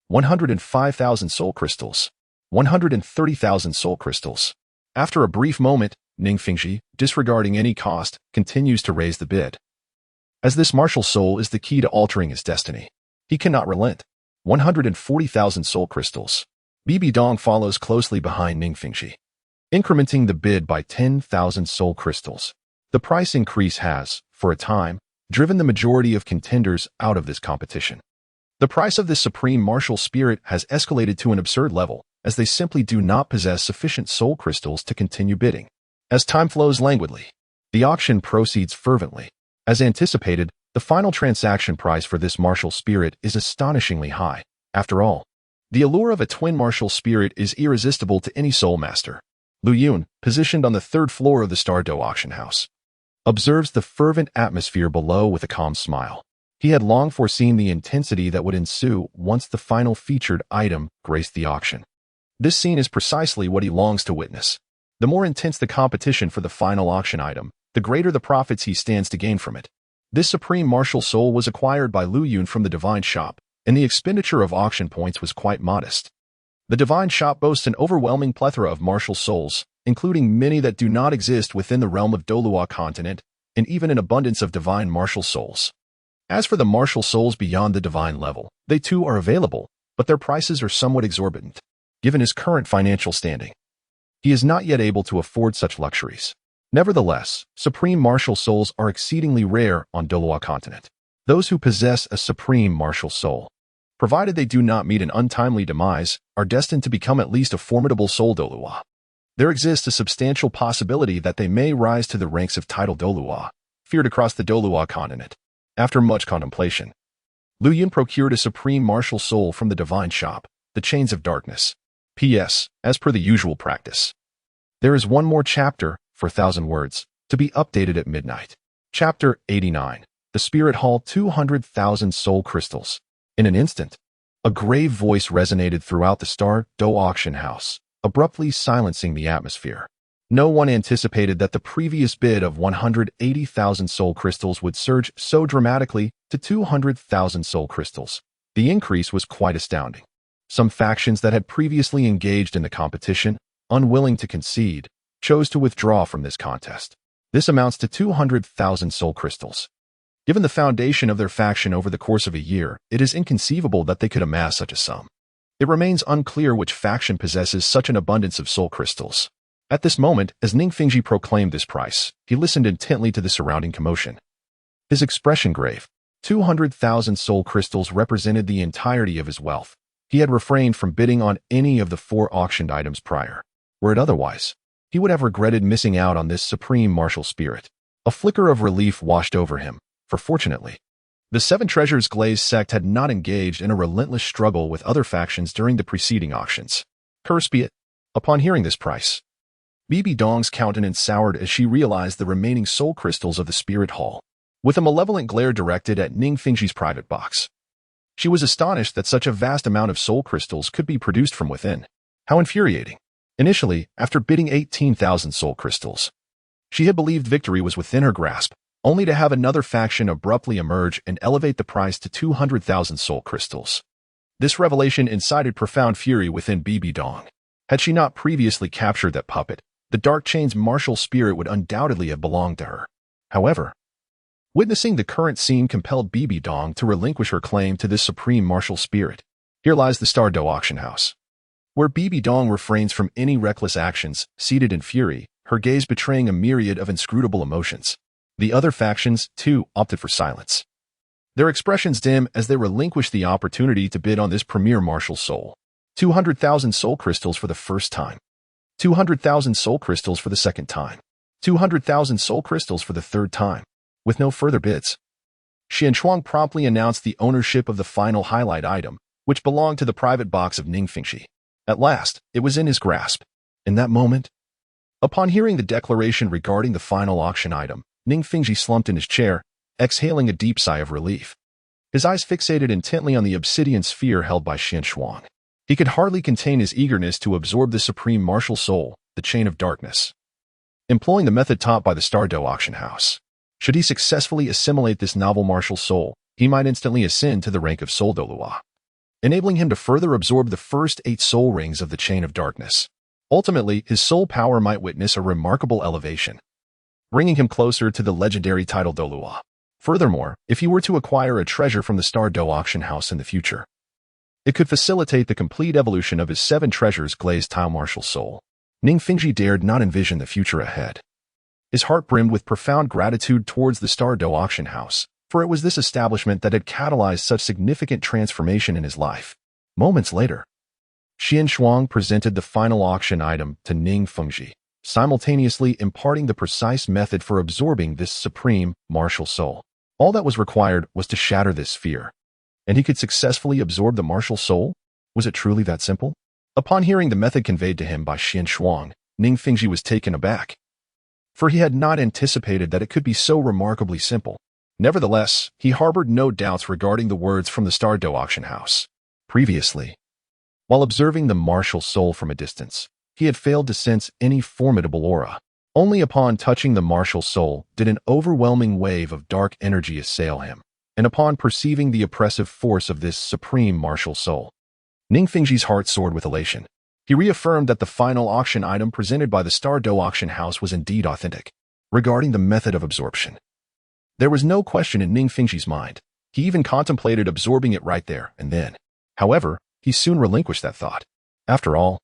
105,000 soul crystals. 130,000 soul crystals. After a brief moment, Ningfengji, disregarding any cost, continues to raise the bid. As this martial soul is the key to altering his destiny, he cannot relent. 140,000 soul crystals. Bibi Dong follows closely behind Ningfengji, incrementing the bid by 10,000 soul crystals. The price increase has, for a time, driven the majority of contenders out of this competition. The price of this supreme martial spirit has escalated to an absurd level, as they simply do not possess sufficient soul crystals to continue bidding. As time flows languidly, the auction proceeds fervently. As anticipated, the final transaction price for this martial spirit is astonishingly high. After all, the allure of a twin martial spirit is irresistible to any soul master. Lu Yun, positioned on the third floor of the Star Dou Auction House, observes the fervent atmosphere below with a calm smile. He had long foreseen the intensity that would ensue once the final featured item graced the auction. This scene is precisely what he longs to witness. The more intense the competition for the final auction item, the greater the profits he stands to gain from it. This supreme martial soul was acquired by Lu Yun from the Divine Shop, and the expenditure of auction points was quite modest. The Divine Shop boasts an overwhelming plethora of martial souls, including many that do not exist within the realm of Douluo Continent, and even an abundance of divine martial souls. As for the martial souls beyond the divine level, they too are available, but their prices are somewhat exorbitant, given his current financial standing. He is not yet able to afford such luxuries. Nevertheless, supreme martial souls are exceedingly rare on Douluo Continent. Those who possess a supreme martial soul, provided they do not meet an untimely demise, are destined to become at least a formidable soul Douluo. There exists a substantial possibility that they may rise to the ranks of title Douluo, feared across the Douluo Continent. After much contemplation, Lu Yun procured a supreme martial soul from the Divine Shop, the Chains of Darkness. P.S. As per the usual practice, there is one more chapter, for 1,000 words, to be updated at midnight. Chapter 89. The Spirit Hall 200,000 Soul Crystals. In an instant, a grave voice resonated throughout the Star Dou Auction House, abruptly silencing the atmosphere. No one anticipated that the previous bid of 180,000 soul crystals would surge so dramatically to 200,000 soul crystals. The increase was quite astounding. Some factions that had previously engaged in the competition, unwilling to concede, chose to withdraw from this contest. This amounts to 200,000 soul crystals. Given the foundation of their faction over the course of a year, it is inconceivable that they could amass such a sum. It remains unclear which faction possesses such an abundance of soul crystals. At this moment, as Ningfengji proclaimed this price, he listened intently to the surrounding commotion. His expression grave. 200,000 soul crystals represented the entirety of his wealth. He had refrained from bidding on any of the 4 auctioned items prior. Were it otherwise, he would have regretted missing out on this supreme martial spirit. A flicker of relief washed over him, for fortunately, the 7 Treasures Sect had not engaged in a relentless struggle with other factions during the preceding auctions. Curse be it. Upon hearing this price, Bibi Dong's countenance soured as she realized the remaining soul crystals of the Spirit Hall, with a malevolent glare directed at Ningfengji's private box. She was astonished that such a vast amount of soul crystals could be produced from within. How infuriating. Initially, after bidding 18,000 soul crystals, she had believed victory was within her grasp, only to have another faction abruptly emerge and elevate the price to 200,000 soul crystals. This revelation incited profound fury within Bibi Dong. Had she not previously captured that puppet, the Dark Chain's martial spirit would undoubtedly have belonged to her. However, witnessing the current scene compelled Bibi Dong to relinquish her claim to this supreme martial spirit. Here lies the Star Dou Auction House, where Bibi Dong refrains from any reckless actions, seated in fury, her gaze betraying a myriad of inscrutable emotions. The other factions, too, opted for silence, their expressions dim as they relinquished the opportunity to bid on this premier martial soul. 200,000 soul crystals for the first time. 200,000 soul crystals for the second time. 200,000 soul crystals for the third time. With no further bids, Xianshuang promptly announced the ownership of the final highlight item, which belonged to the private box of Ning Fengxi. At last, it was in his grasp. In that moment, upon hearing the declaration regarding the final auction item, Ning Fengxi slumped in his chair, exhaling a deep sigh of relief. His eyes fixated intently on the obsidian sphere held by Xianshuang. He could hardly contain his eagerness to absorb the supreme martial soul, the chain of darkness. Employing the method taught by the Star Dou Auction House, should he successfully assimilate this novel martial soul, he might instantly ascend to the rank of Soul Douluo, enabling him to further absorb the first 8 soul rings of the chain of darkness. Ultimately, his soul power might witness a remarkable elevation, bringing him closer to the legendary title Douluo. Furthermore, if he were to acquire a treasure from the Star Dou Auction House in the future, it could facilitate the complete evolution of his 7 treasures glazed tile martial soul. Ning Fengxi dared not envision the future ahead. His heart brimmed with profound gratitude towards the Star Dou Auction House, for it was this establishment that had catalyzed such significant transformation in his life. Moments later, Xianshuang presented the final auction item to Ning Fengxi, simultaneously imparting the precise method for absorbing this supreme martial soul. All that was required was to shatter this sphere, and he could successfully absorb the martial soul? Was it truly that simple? Upon hearing the method conveyed to him by Xianshuang, Ning Fengxi was taken aback, for he had not anticipated that it could be so remarkably simple. Nevertheless, he harbored no doubts regarding the words from the Star Dou Auction House. Previously, while observing the martial soul from a distance, he had failed to sense any formidable aura. Only upon touching the martial soul did an overwhelming wave of dark energy assail him, and upon perceiving the oppressive force of this supreme martial soul, Ning Fengxi's heart soared with elation. He reaffirmed that the final auction item presented by the Star Dou Auction House was indeed authentic. Regarding the method of absorption, there was no question in Ning Fengxi's mind. He even contemplated absorbing it right there and then. However, he soon relinquished that thought. After all,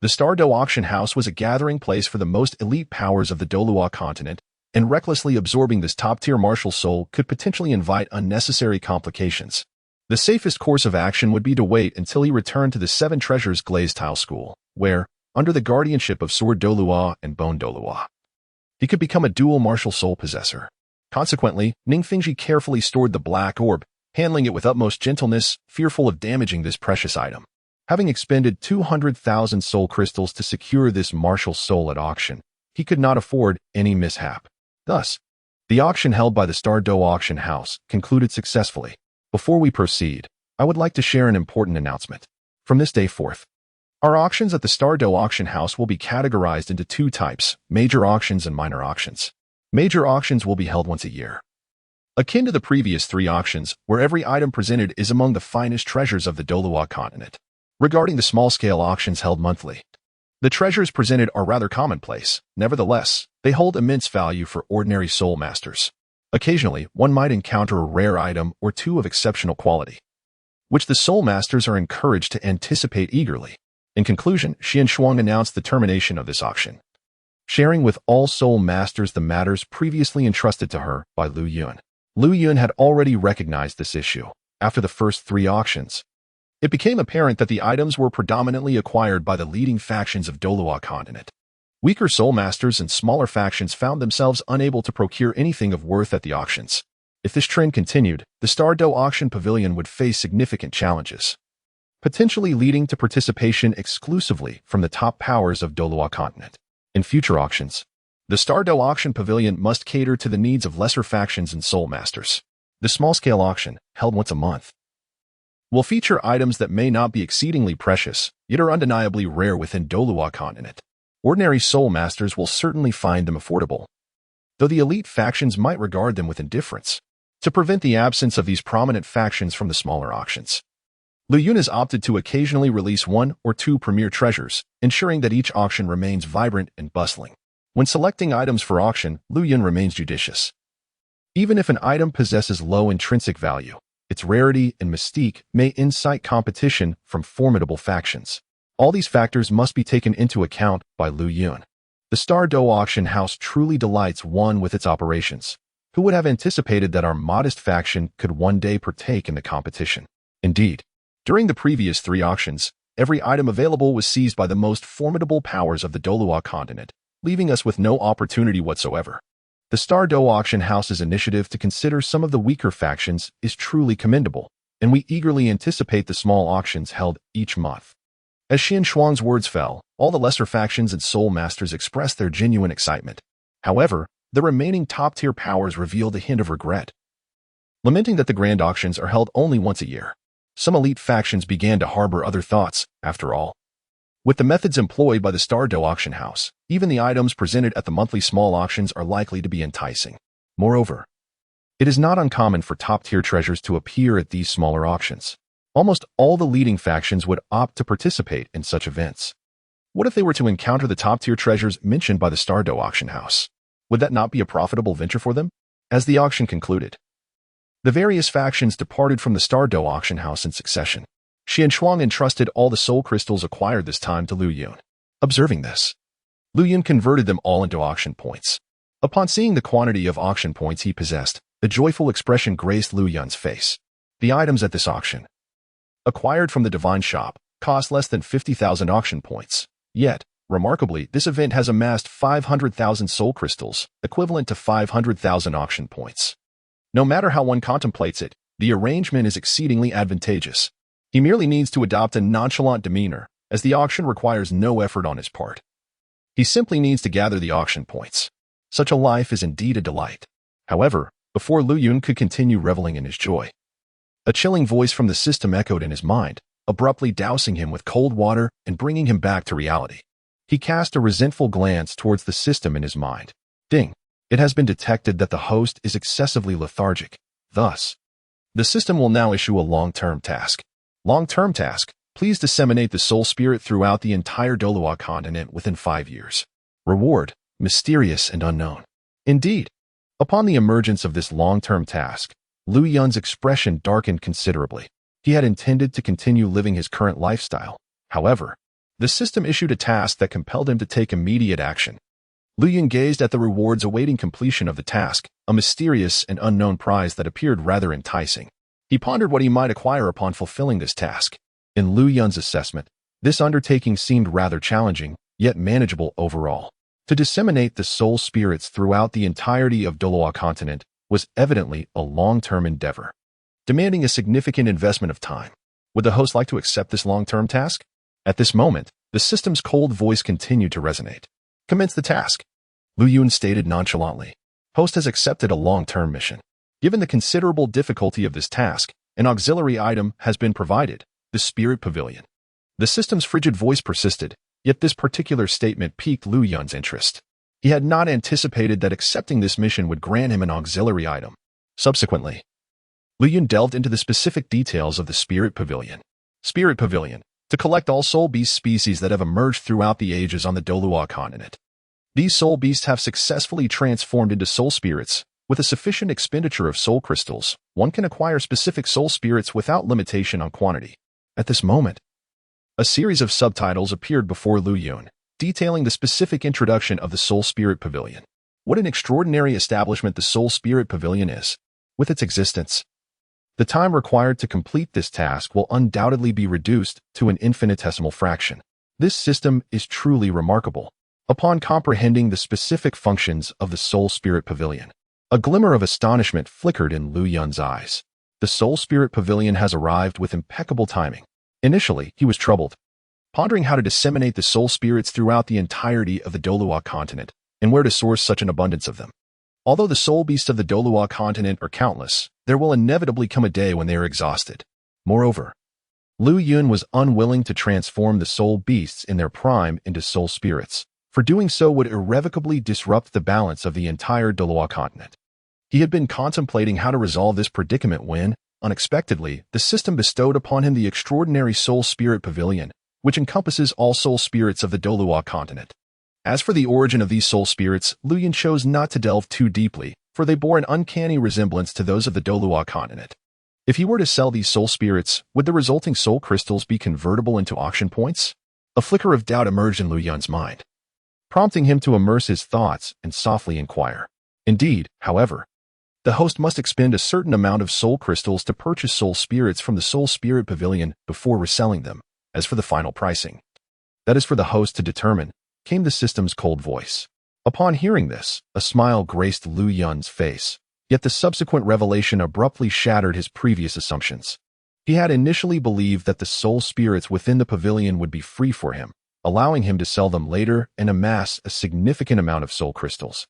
the Star Dou Auction House was a gathering place for the most elite powers of the Douluo Continent, and recklessly absorbing this top-tier martial soul could potentially invite unnecessary complications. The safest course of action would be to wait until he returned to the 7 Treasures Glazed Tile School, where, under the guardianship of Sword Douluo and Bone Douluo, he could become a dual martial soul possessor. Consequently, Ning Fengxi carefully stored the black orb, handling it with utmost gentleness, fearful of damaging this precious item. Having expended 200,000 soul crystals to secure this martial soul at auction, he could not afford any mishap. Thus, the auction held by the Star Dou Auction House concluded successfully. Before we proceed, I would like to share an important announcement. From this day forth, our auctions at the Star Dou Auction House will be categorized into 2 types, major auctions and minor auctions. Major auctions will be held once a year, akin to the previous 3 auctions, where every item presented is among the finest treasures of the Douluo Continent. Regarding the small-scale auctions held monthly, the treasures presented are rather commonplace. Nevertheless, they hold immense value for ordinary soul masters. Occasionally, one might encounter a rare item or 2 of exceptional quality, which the soul masters are encouraged to anticipate eagerly. In conclusion, Xianshuang announced the termination of this auction, sharing with all soul masters the matters previously entrusted to her by Lu Yun. Lu Yun had already recognized this issue. After the first 3 auctions, it became apparent that the items were predominantly acquired by the leading factions of Douluo Continent. Weaker soul masters and smaller factions found themselves unable to procure anything of worth at the auctions. If this trend continued, the Star Dou Auction Pavilion would face significant challenges, potentially leading to participation exclusively from the top powers of Douluo Continent. In future auctions, the Star Dou Auction Pavilion must cater to the needs of lesser factions and soul masters. The small-scale auction, held once a month, will feature items that may not be exceedingly precious, yet are undeniably rare within Douluo Continent. Ordinary soul masters will certainly find them affordable, though the elite factions might regard them with indifference. To prevent the absence of these prominent factions from the smaller auctions, Lu Yun has opted to occasionally release 1 or 2 premier treasures, ensuring that each auction remains vibrant and bustling. When selecting items for auction, Lu Yun remains judicious. Even if an item possesses low intrinsic value, its rarity and mystique may incite competition from formidable factions. All these factors must be taken into account by Lu Yun. The Star Dou Auction House truly delights one with its operations. Who would have anticipated that our modest faction could one day partake in the competition? Indeed, during the previous 3 auctions, every item available was seized by the most formidable powers of the Douluo Continent, leaving us with no opportunity whatsoever. The Star Dou Auction House's initiative to consider some of the weaker factions is truly commendable, and we eagerly anticipate the small auctions held each month. As Xian Shuang's words fell, all the lesser factions and soul masters expressed their genuine excitement. However, the remaining top-tier powers revealed a hint of regret, lamenting that the grand auctions are held only once a year. Some elite factions began to harbor other thoughts, after all. With the methods employed by the Star Dou Auction House, even the items presented at the monthly small auctions are likely to be enticing. Moreover, it is not uncommon for top-tier treasures to appear at these smaller auctions. Almost all the leading factions would opt to participate in such events. What if they were to encounter the top-tier treasures mentioned by the Star Dou Auction House? Would that not be a profitable venture for them? As the auction concluded, the various factions departed from the Star Dou Auction House in succession. Xian Shuang entrusted all the soul crystals acquired this time to Lu Yun. Observing this, Lu Yun converted them all into auction points. Upon seeing the quantity of auction points he possessed, a joyful expression graced Lu Yun's face. The items at this auction, acquired from the Divine Shop, cost less than 50,000 auction points. Yet, remarkably, this event has amassed 500,000 soul crystals, equivalent to 500,000 auction points. No matter how one contemplates it, the arrangement is exceedingly advantageous. He merely needs to adopt a nonchalant demeanor, as the auction requires no effort on his part. He simply needs to gather the auction points. Such a life is indeed a delight. However, before Lu Yun could continue reveling in his joy, a chilling voice from the system echoed in his mind, abruptly dousing him with cold water and bringing him back to reality. He cast a resentful glance towards the system in his mind. Ding! It has been detected that the host is excessively lethargic. Thus, the system will now issue a long-term task. Long-term task: please disseminate the soul spirit throughout the entire Douluo Continent within 5 years. Reward: mysterious and unknown. Indeed, upon the emergence of this long-term task, Lu Yun's expression darkened considerably. He had intended to continue living his current lifestyle. However, the system issued a task that compelled him to take immediate action. Lu Yun gazed at the rewards awaiting completion of the task, a mysterious and unknown prize that appeared rather enticing. He pondered what he might acquire upon fulfilling this task. In Lu Yun's assessment, this undertaking seemed rather challenging, yet manageable overall. To disseminate the soul spirits throughout the entirety of Douluo Continent was evidently a long-term endeavor, demanding a significant investment of time. Would the host like to accept this long-term task? At this moment, the system's cold voice continued to resonate. Commence the task. Lu Yun stated nonchalantly. Host has accepted a long-term mission. Given the considerable difficulty of this task, an auxiliary item has been provided, the Spirit Pavilion. The system's frigid voice persisted, yet this particular statement piqued Lu Yun's interest. He had not anticipated that accepting this mission would grant him an auxiliary item. Subsequently, Lu Yun delved into the specific details of the Spirit Pavilion. Spirit Pavilion, to collect all soul beast species that have emerged throughout the ages on the Douluo Continent. These soul beasts have successfully transformed into soul spirits. With a sufficient expenditure of soul crystals, one can acquire specific soul spirits without limitation on quantity. At this moment, a series of subtitles appeared before Lu Yun, detailing the specific introduction of the Soul Spirit Pavilion. What an extraordinary establishment the Soul Spirit Pavilion is. With its existence, the time required to complete this task will undoubtedly be reduced to an infinitesimal fraction. This system is truly remarkable. Upon comprehending the specific functions of the Soul Spirit Pavilion, a glimmer of astonishment flickered in Lu Yun's eyes. The Soul Spirit Pavilion has arrived with impeccable timing. Initially, he was troubled, pondering how to disseminate the soul spirits throughout the entirety of the Douluo Continent, and where to source such an abundance of them. Although the soul beasts of the Douluo Continent are countless, there will inevitably come a day when they are exhausted. Moreover, Lu Yun was unwilling to transform the soul beasts in their prime into soul spirits, for doing so would irrevocably disrupt the balance of the entire Douluo Continent. He had been contemplating how to resolve this predicament when, unexpectedly, the system bestowed upon him the extraordinary Soul Spirit Pavilion, which encompasses all soul spirits of the Douluo Continent. As for the origin of these soul spirits, Lu Yun chose not to delve too deeply, for they bore an uncanny resemblance to those of the Douluo Continent. If he were to sell these soul spirits, would the resulting soul crystals be convertible into auction points? A flicker of doubt emerged in Lu Yun's mind, prompting him to immerse his thoughts and softly inquire. Indeed, however, the host must expend a certain amount of soul crystals to purchase soul spirits from the Soul Spirit Pavilion before reselling them. As for the final pricing, that is for the host to determine, came the system's cold voice. Upon hearing this, a smile graced Lu Yun's face, yet the subsequent revelation abruptly shattered his previous assumptions. He had initially believed that the soul spirits within the pavilion would be free for him, allowing him to sell them later and amass a significant amount of soul crystals,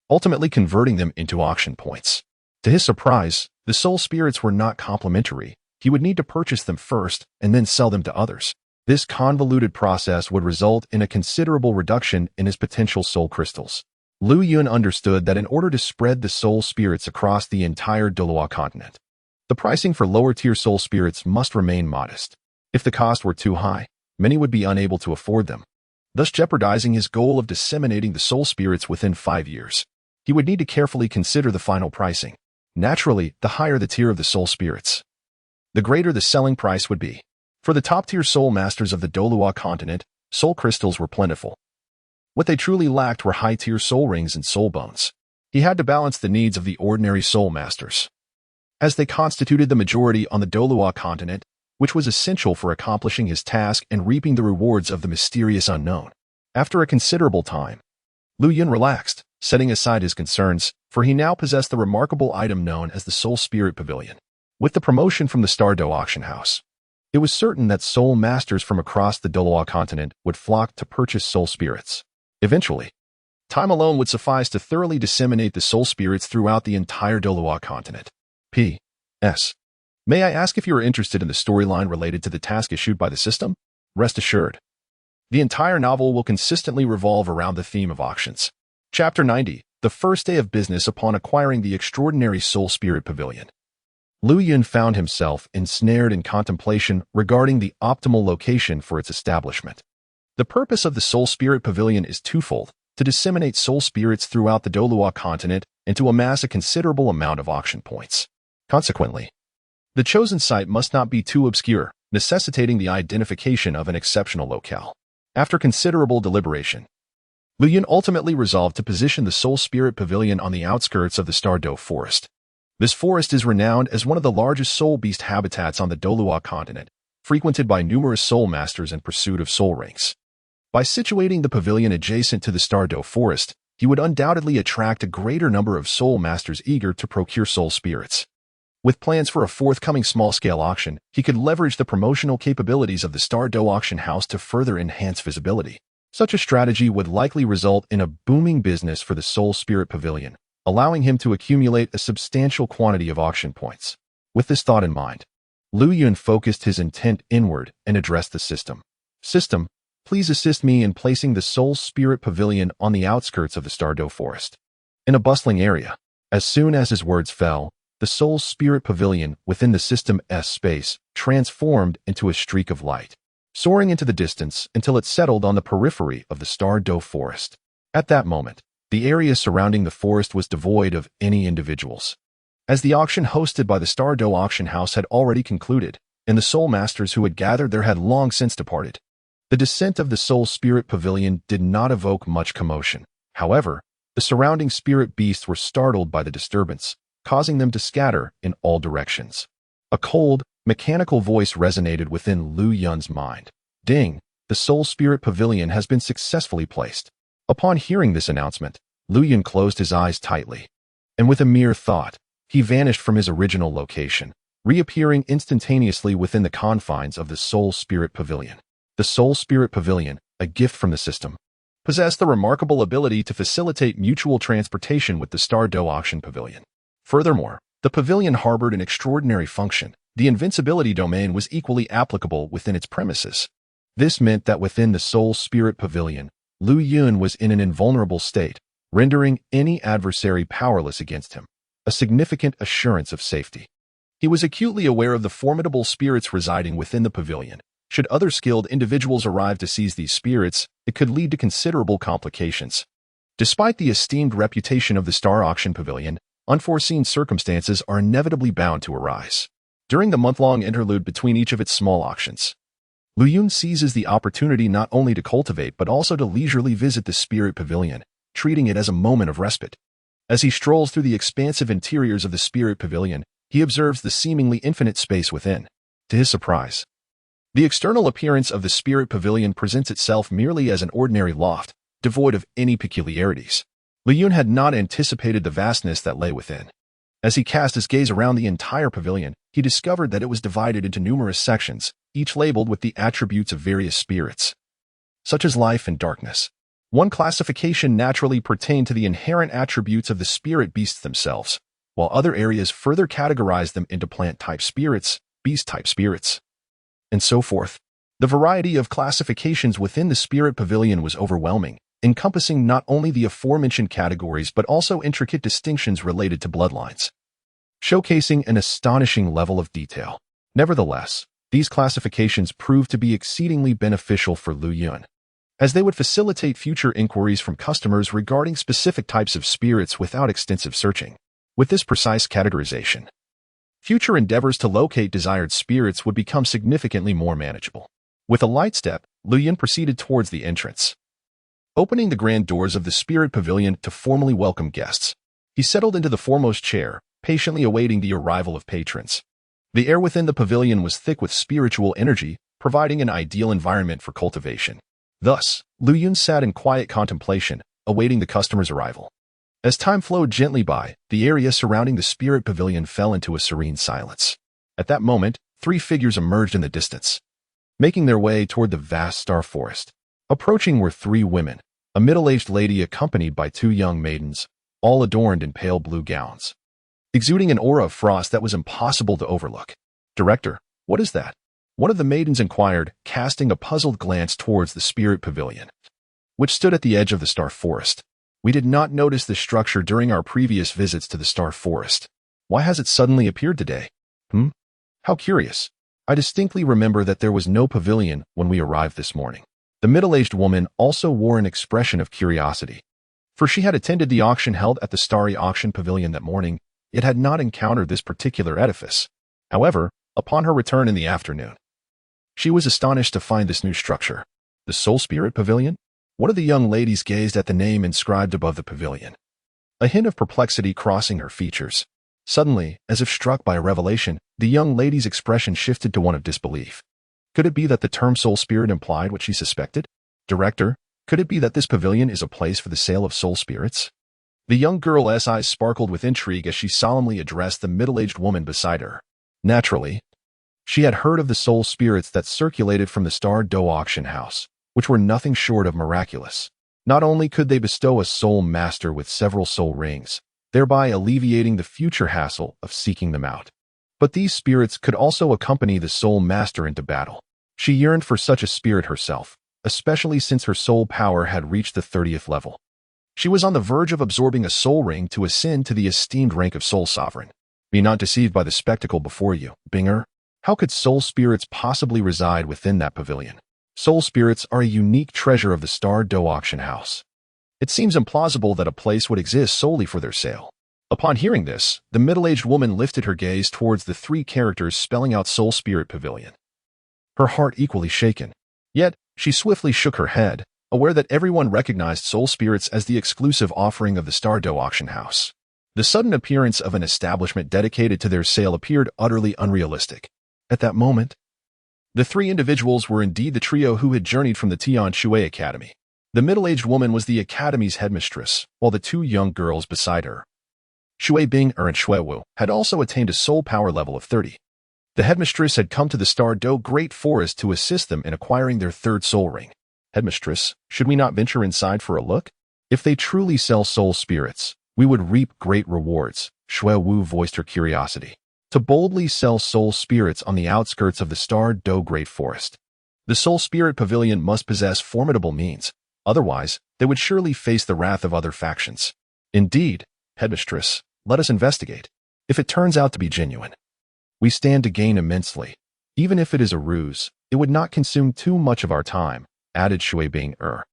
ultimately converting them into auction points. To his surprise, the soul spirits were not complimentary. He would need to purchase them first and then sell them to others. This convoluted process would result in a considerable reduction in his potential soul crystals. Lu Yun understood that in order to spread the soul spirits across the entire Douluo Continent, the pricing for lower-tier soul spirits must remain modest. If the cost were too high, many would be unable to afford them, thus jeopardizing his goal of disseminating the soul spirits within 5 years. He would need to carefully consider the final pricing. Naturally, the higher the tier of the soul spirits, the greater the selling price would be. For the top-tier soul masters of the Douluo Continent, soul crystals were plentiful. What they truly lacked were high-tier soul rings and soul bones. He had to balance the needs of the ordinary soul masters, as they constituted the majority on the Douluo Continent, which was essential for accomplishing his task and reaping the rewards of the mysterious unknown. After a considerable time, Lu Yun relaxed, setting aside his concerns, for he now possessed the remarkable item known as the Soul Spirit Pavilion. With the promotion from the Star Dou Auction House, it was certain that soul masters from across the Douluo Continent would flock to purchase soul spirits. Eventually, time alone would suffice to thoroughly disseminate the soul spirits throughout the entire Douluo Continent. P.S. May I ask if you are interested in the storyline related to the task issued by the system? Rest assured, the entire novel will consistently revolve around the theme of auctions. Chapter 90, The First Day of Business Upon Acquiring the Extraordinary Soul Spirit Pavilion. Lu Yun found himself ensnared in contemplation regarding the optimal location for its establishment. The purpose of the Soul Spirit Pavilion is twofold: to disseminate soul spirits throughout the Douluo Continent and to amass a considerable amount of auction points. Consequently, the chosen site must not be too obscure, necessitating the identification of an exceptional locale. After considerable deliberation, Lu Yun ultimately resolved to position the Soul Spirit Pavilion on the outskirts of the Star Dou Forest. This forest is renowned as one of the largest soul beast habitats on the Douluo Continent, frequented by numerous soul masters in pursuit of soul rings. By situating the pavilion adjacent to the Star Dou Forest, he would undoubtedly attract a greater number of soul masters eager to procure soul spirits. With plans for a forthcoming small-scale auction, he could leverage the promotional capabilities of the Star Dou Auction House to further enhance visibility. Such a strategy would likely result in a booming business for the Soul Spirit Pavilion, allowing him to accumulate a substantial quantity of auction points. With this thought in mind, Lu Yun focused his intent inward and addressed the system. System, please assist me in placing the Soul Spirit Pavilion on the outskirts of the Star Dou Forest, in a bustling area. As soon as his words fell, the Soul Spirit Pavilion within the system's space transformed into a streak of light, soaring into the distance until it settled on the periphery of the Star Dou Forest. At that moment, the area surrounding the forest was devoid of any individuals, as the auction hosted by the Star Dou Auction House had already concluded, and the soul masters who had gathered there had long since departed. The descent of the Soul Spirit Pavilion did not evoke much commotion. However, the surrounding spirit beasts were startled by the disturbance, causing them to scatter in all directions. A cold, mechanical voice resonated within Lu Yun's mind. Ding! The Soul Spirit Pavilion has been successfully placed. Upon hearing this announcement, Lu Yun closed his eyes tightly, and with a mere thought, he vanished from his original location, reappearing instantaneously within the confines of the Soul Spirit Pavilion. The Soul Spirit Pavilion, a gift from the system, possessed the remarkable ability to facilitate mutual transportation with the Star Dou Auction Pavilion. Furthermore, the pavilion harbored an extraordinary function. The invincibility domain was equally applicable within its premises. This meant that within the Soul Spirit Pavilion, Lu Yun was in an invulnerable state, rendering any adversary powerless against him, a significant assurance of safety. He was acutely aware of the formidable spirits residing within the pavilion. Should other skilled individuals arrive to seize these spirits, it could lead to considerable complications. Despite the esteemed reputation of the Star Auction Pavilion, unforeseen circumstances are inevitably bound to arise. During the month-long interlude between each of its small auctions, Lu Yun seizes the opportunity not only to cultivate but also to leisurely visit the Spirit Pavilion, treating it as a moment of respite. As he strolls through the expansive interiors of the Spirit Pavilion, he observes the seemingly infinite space within. To his surprise, The external appearance of the spirit pavilion presents itself merely as an ordinary loft, devoid of any peculiarities. Liu Yun had not anticipated the vastness that lay within. As he cast his gaze around the entire pavilion, he discovered that it was divided into numerous sections, each labeled with the attributes of various spirits, such as life and darkness. One classification naturally pertained to the inherent attributes of the spirit beasts themselves, while other areas further categorized them into plant-type spirits, beast-type spirits, and so forth. The variety of classifications within the spirit pavilion was overwhelming, encompassing not only the aforementioned categories but also intricate distinctions related to bloodlines, showcasing an astonishing level of detail. Nevertheless, these classifications proved to be exceedingly beneficial for Liu Yun, as they would facilitate future inquiries from customers regarding specific types of spirits without extensive searching. With this precise categorization, future endeavors to locate desired spirits would become significantly more manageable. With a light step, Liu Yun proceeded towards the entrance, opening the grand doors of the spirit pavilion to formally welcome guests. He settled into the foremost chair, patiently awaiting the arrival of patrons. The air within the pavilion was thick with spiritual energy, providing an ideal environment for cultivation. Thus, Liu Yun sat in quiet contemplation, awaiting the customer's arrival. As time flowed gently by, the area surrounding the spirit pavilion fell into a serene silence. At that moment, 3 figures emerged in the distance, making their way toward the vast star forest. Approaching were 3 women, a middle-aged lady accompanied by 2 young maidens, all adorned in pale blue gowns, exuding an aura of frost that was impossible to overlook. "Director, what is that?" one of the maidens inquired, casting a puzzled glance towards the spirit pavilion, which stood at the edge of the star forest. "We did not notice this structure during our previous visits to the star forest. Why has it suddenly appeared today?" How curious. I distinctly remember that there was no pavilion when we arrived this morning." The middle-aged woman also wore an expression of curiosity, for she had attended the auction held at the Starry Auction Pavilion that morning, yet had not encountered this particular edifice. However, upon her return in the afternoon, she was astonished to find this new structure. The Soul Spirit Pavilion? One of the young ladies gazed at the name inscribed above the pavilion, a hint of perplexity crossing her features. Suddenly, as if struck by a revelation, the young lady's expression shifted to one of disbelief. Could it be that the term soul spirit implied what she suspected? "Director, could it be that this pavilion is a place for the sale of soul spirits?" The young girl's eyes sparkled with intrigue as she solemnly addressed the middle-aged woman beside her. Naturally, she had heard of the soul spirits that circulated from the Star Dou Auction House, which were nothing short of miraculous. Not only could they bestow a soul master with several soul rings, thereby alleviating the future hassle of seeking them out, but these spirits could also accompany the soul master into battle. She yearned for such a spirit herself, especially since her soul power had reached the 30th level. She was on the verge of absorbing a soul ring to ascend to the esteemed rank of soul sovereign. Be not deceived by the spectacle before you, Binger. How could soul spirits possibly reside within that pavilion? Soul spirits are a unique treasure of the Star Dou Auction House. It seems implausible that a place would exist solely for their sale. Upon hearing this, the middle-aged woman lifted her gaze towards the 3 characters spelling out Soul Spirit Pavilion, her heart equally shaken. Yet, she swiftly shook her head, aware that everyone recognized soul spirits as the exclusive offering of the Star Dou Auction House. The sudden appearance of an establishment dedicated to their sale appeared utterly unrealistic. At that moment, the 3 individuals were indeed the trio who had journeyed from the Tian Shui Academy. The middle-aged woman was the academy's headmistress, while the 2 young girls beside her, Shui Bing-er and Shui Wu, had also attained a soul power level of 30. The headmistress had come to the Star Dou Great Forest to assist them in acquiring their 3rd soul ring. "Headmistress, should we not venture inside for a look? If they truly sell soul spirits, we would reap great rewards." Shui Wu voiced her curiosity. To boldly sell soul spirits on the outskirts of the Star Dou Great Forest, the Soul Spirit Pavilion must possess formidable means. Otherwise, they would surely face the wrath of other factions. "Indeed, Headmistress, let us investigate. If it turns out to be genuine, we stand to gain immensely. Even if it is a ruse, it would not consume too much of our time," added Shui Bing-er.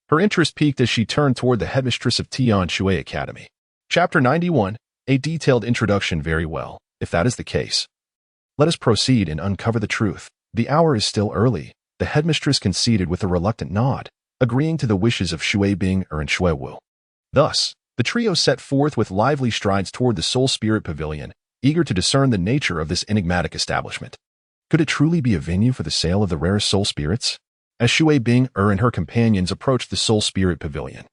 Her interest peaked as she turned toward the headmistress of Tian Shui Academy. Chapter 91, a detailed introduction. Very well, if that is the case, let us proceed and uncover the truth. The hour is still early, the headmistress conceded with a reluctant nod, agreeing to the wishes of Shui Bing-er and Shui Wu. Thus, the trio set forth with lively strides toward the Soul Spirit Pavilion, eager to discern the nature of this enigmatic establishment. Could it truly be a venue for the sale of the rarest soul spirits? As Shui Bing and her companions approached the Soul Spirit Pavilion,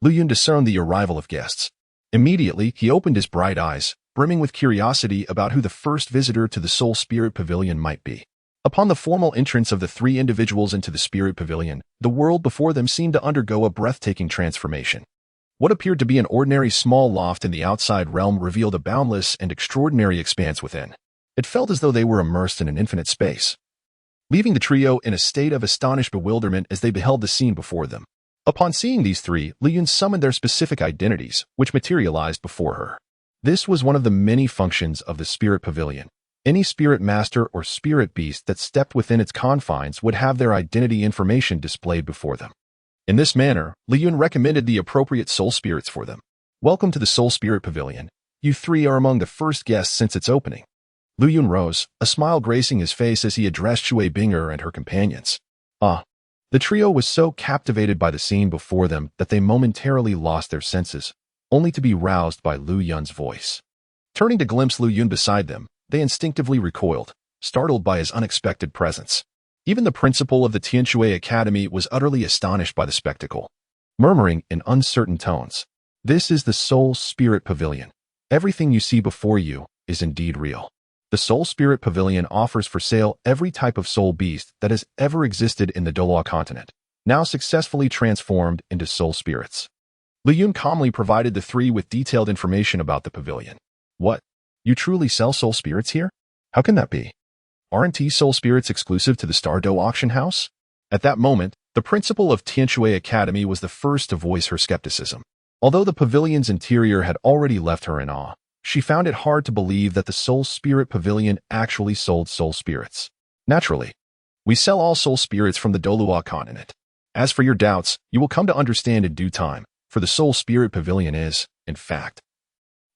Lu Yun discerned the arrival of guests. Immediately, he opened his bright eyes, brimming with curiosity about who the first visitor to the Soul Spirit Pavilion might be. Upon the formal entrance of the three individuals into the Spirit Pavilion, the world before them seemed to undergo a breathtaking transformation. What appeared to be an ordinary small loft in the outside realm revealed a boundless and extraordinary expanse within. It felt as though they were immersed in an infinite space, leaving the trio in a state of astonished bewilderment as they beheld the scene before them. Upon seeing these three, Lu Yun summoned their specific identities, which materialized before her. This was one of the many functions of the Spirit Pavilion. Any spirit master or spirit beast that stepped within its confines would have their identity information displayed before them. In this manner, Lu Yun recommended the appropriate soul spirits for them. Welcome to the Soul Spirit Pavilion. You three are among the first guests since its opening. Lu Yun rose, a smile gracing his face as he addressed Shui Bing and her companions. The trio was so captivated by the scene before them that they momentarily lost their senses, only to be roused by Lu Yun's voice. Turning to glimpse Lu Yun beside them, they instinctively recoiled, startled by his unexpected presence. Even the principal of the Tianshui Academy was utterly astonished by the spectacle, murmuring in uncertain tones, "This is the Soul Spirit Pavilion. Everything you see before you is indeed real." The Soul Spirit Pavilion offers for sale every type of soul beast that has ever existed in the Douluo Continent, now successfully transformed into soul spirits. Lu Yun calmly provided the three with detailed information about the pavilion. What? You truly sell soul spirits here? How can that be? Aren't these soul spirits exclusive to the Star Dou Auction House? At that moment, the principal of Tianshui Academy was the first to voice her skepticism. Although the pavilion's interior had already left her in awe, she found it hard to believe that the Soul Spirit Pavilion actually sold soul spirits. Naturally, we sell all soul spirits from the Douluo Continent. As for your doubts, you will come to understand in due time, for the Soul Spirit Pavilion is, in fact,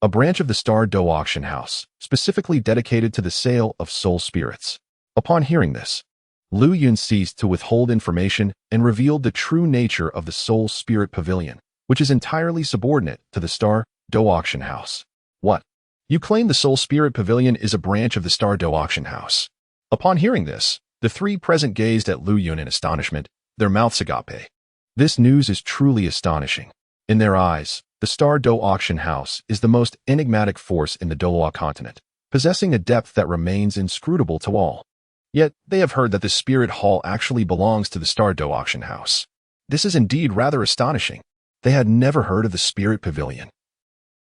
a branch of the Star Dou Auction House, specifically dedicated to the sale of soul spirits. Upon hearing this, Lu Yun ceased to withhold information and revealed the true nature of the Soul Spirit Pavilion, which is entirely subordinate to the Star Dou Auction House. What? You claim the Soul Spirit Pavilion is a branch of the Star Dou Auction House. Upon hearing this, the three present gazed at Lu Yun in astonishment, their mouths agape. This news is truly astonishing. In their eyes, the Star Dou Auction House is the most enigmatic force in the Douluo Continent, possessing a depth that remains inscrutable to all. Yet, they have heard that the Spirit Hall actually belongs to the Star Dou Auction House. This is indeed rather astonishing. They had never heard of the Spirit Pavilion,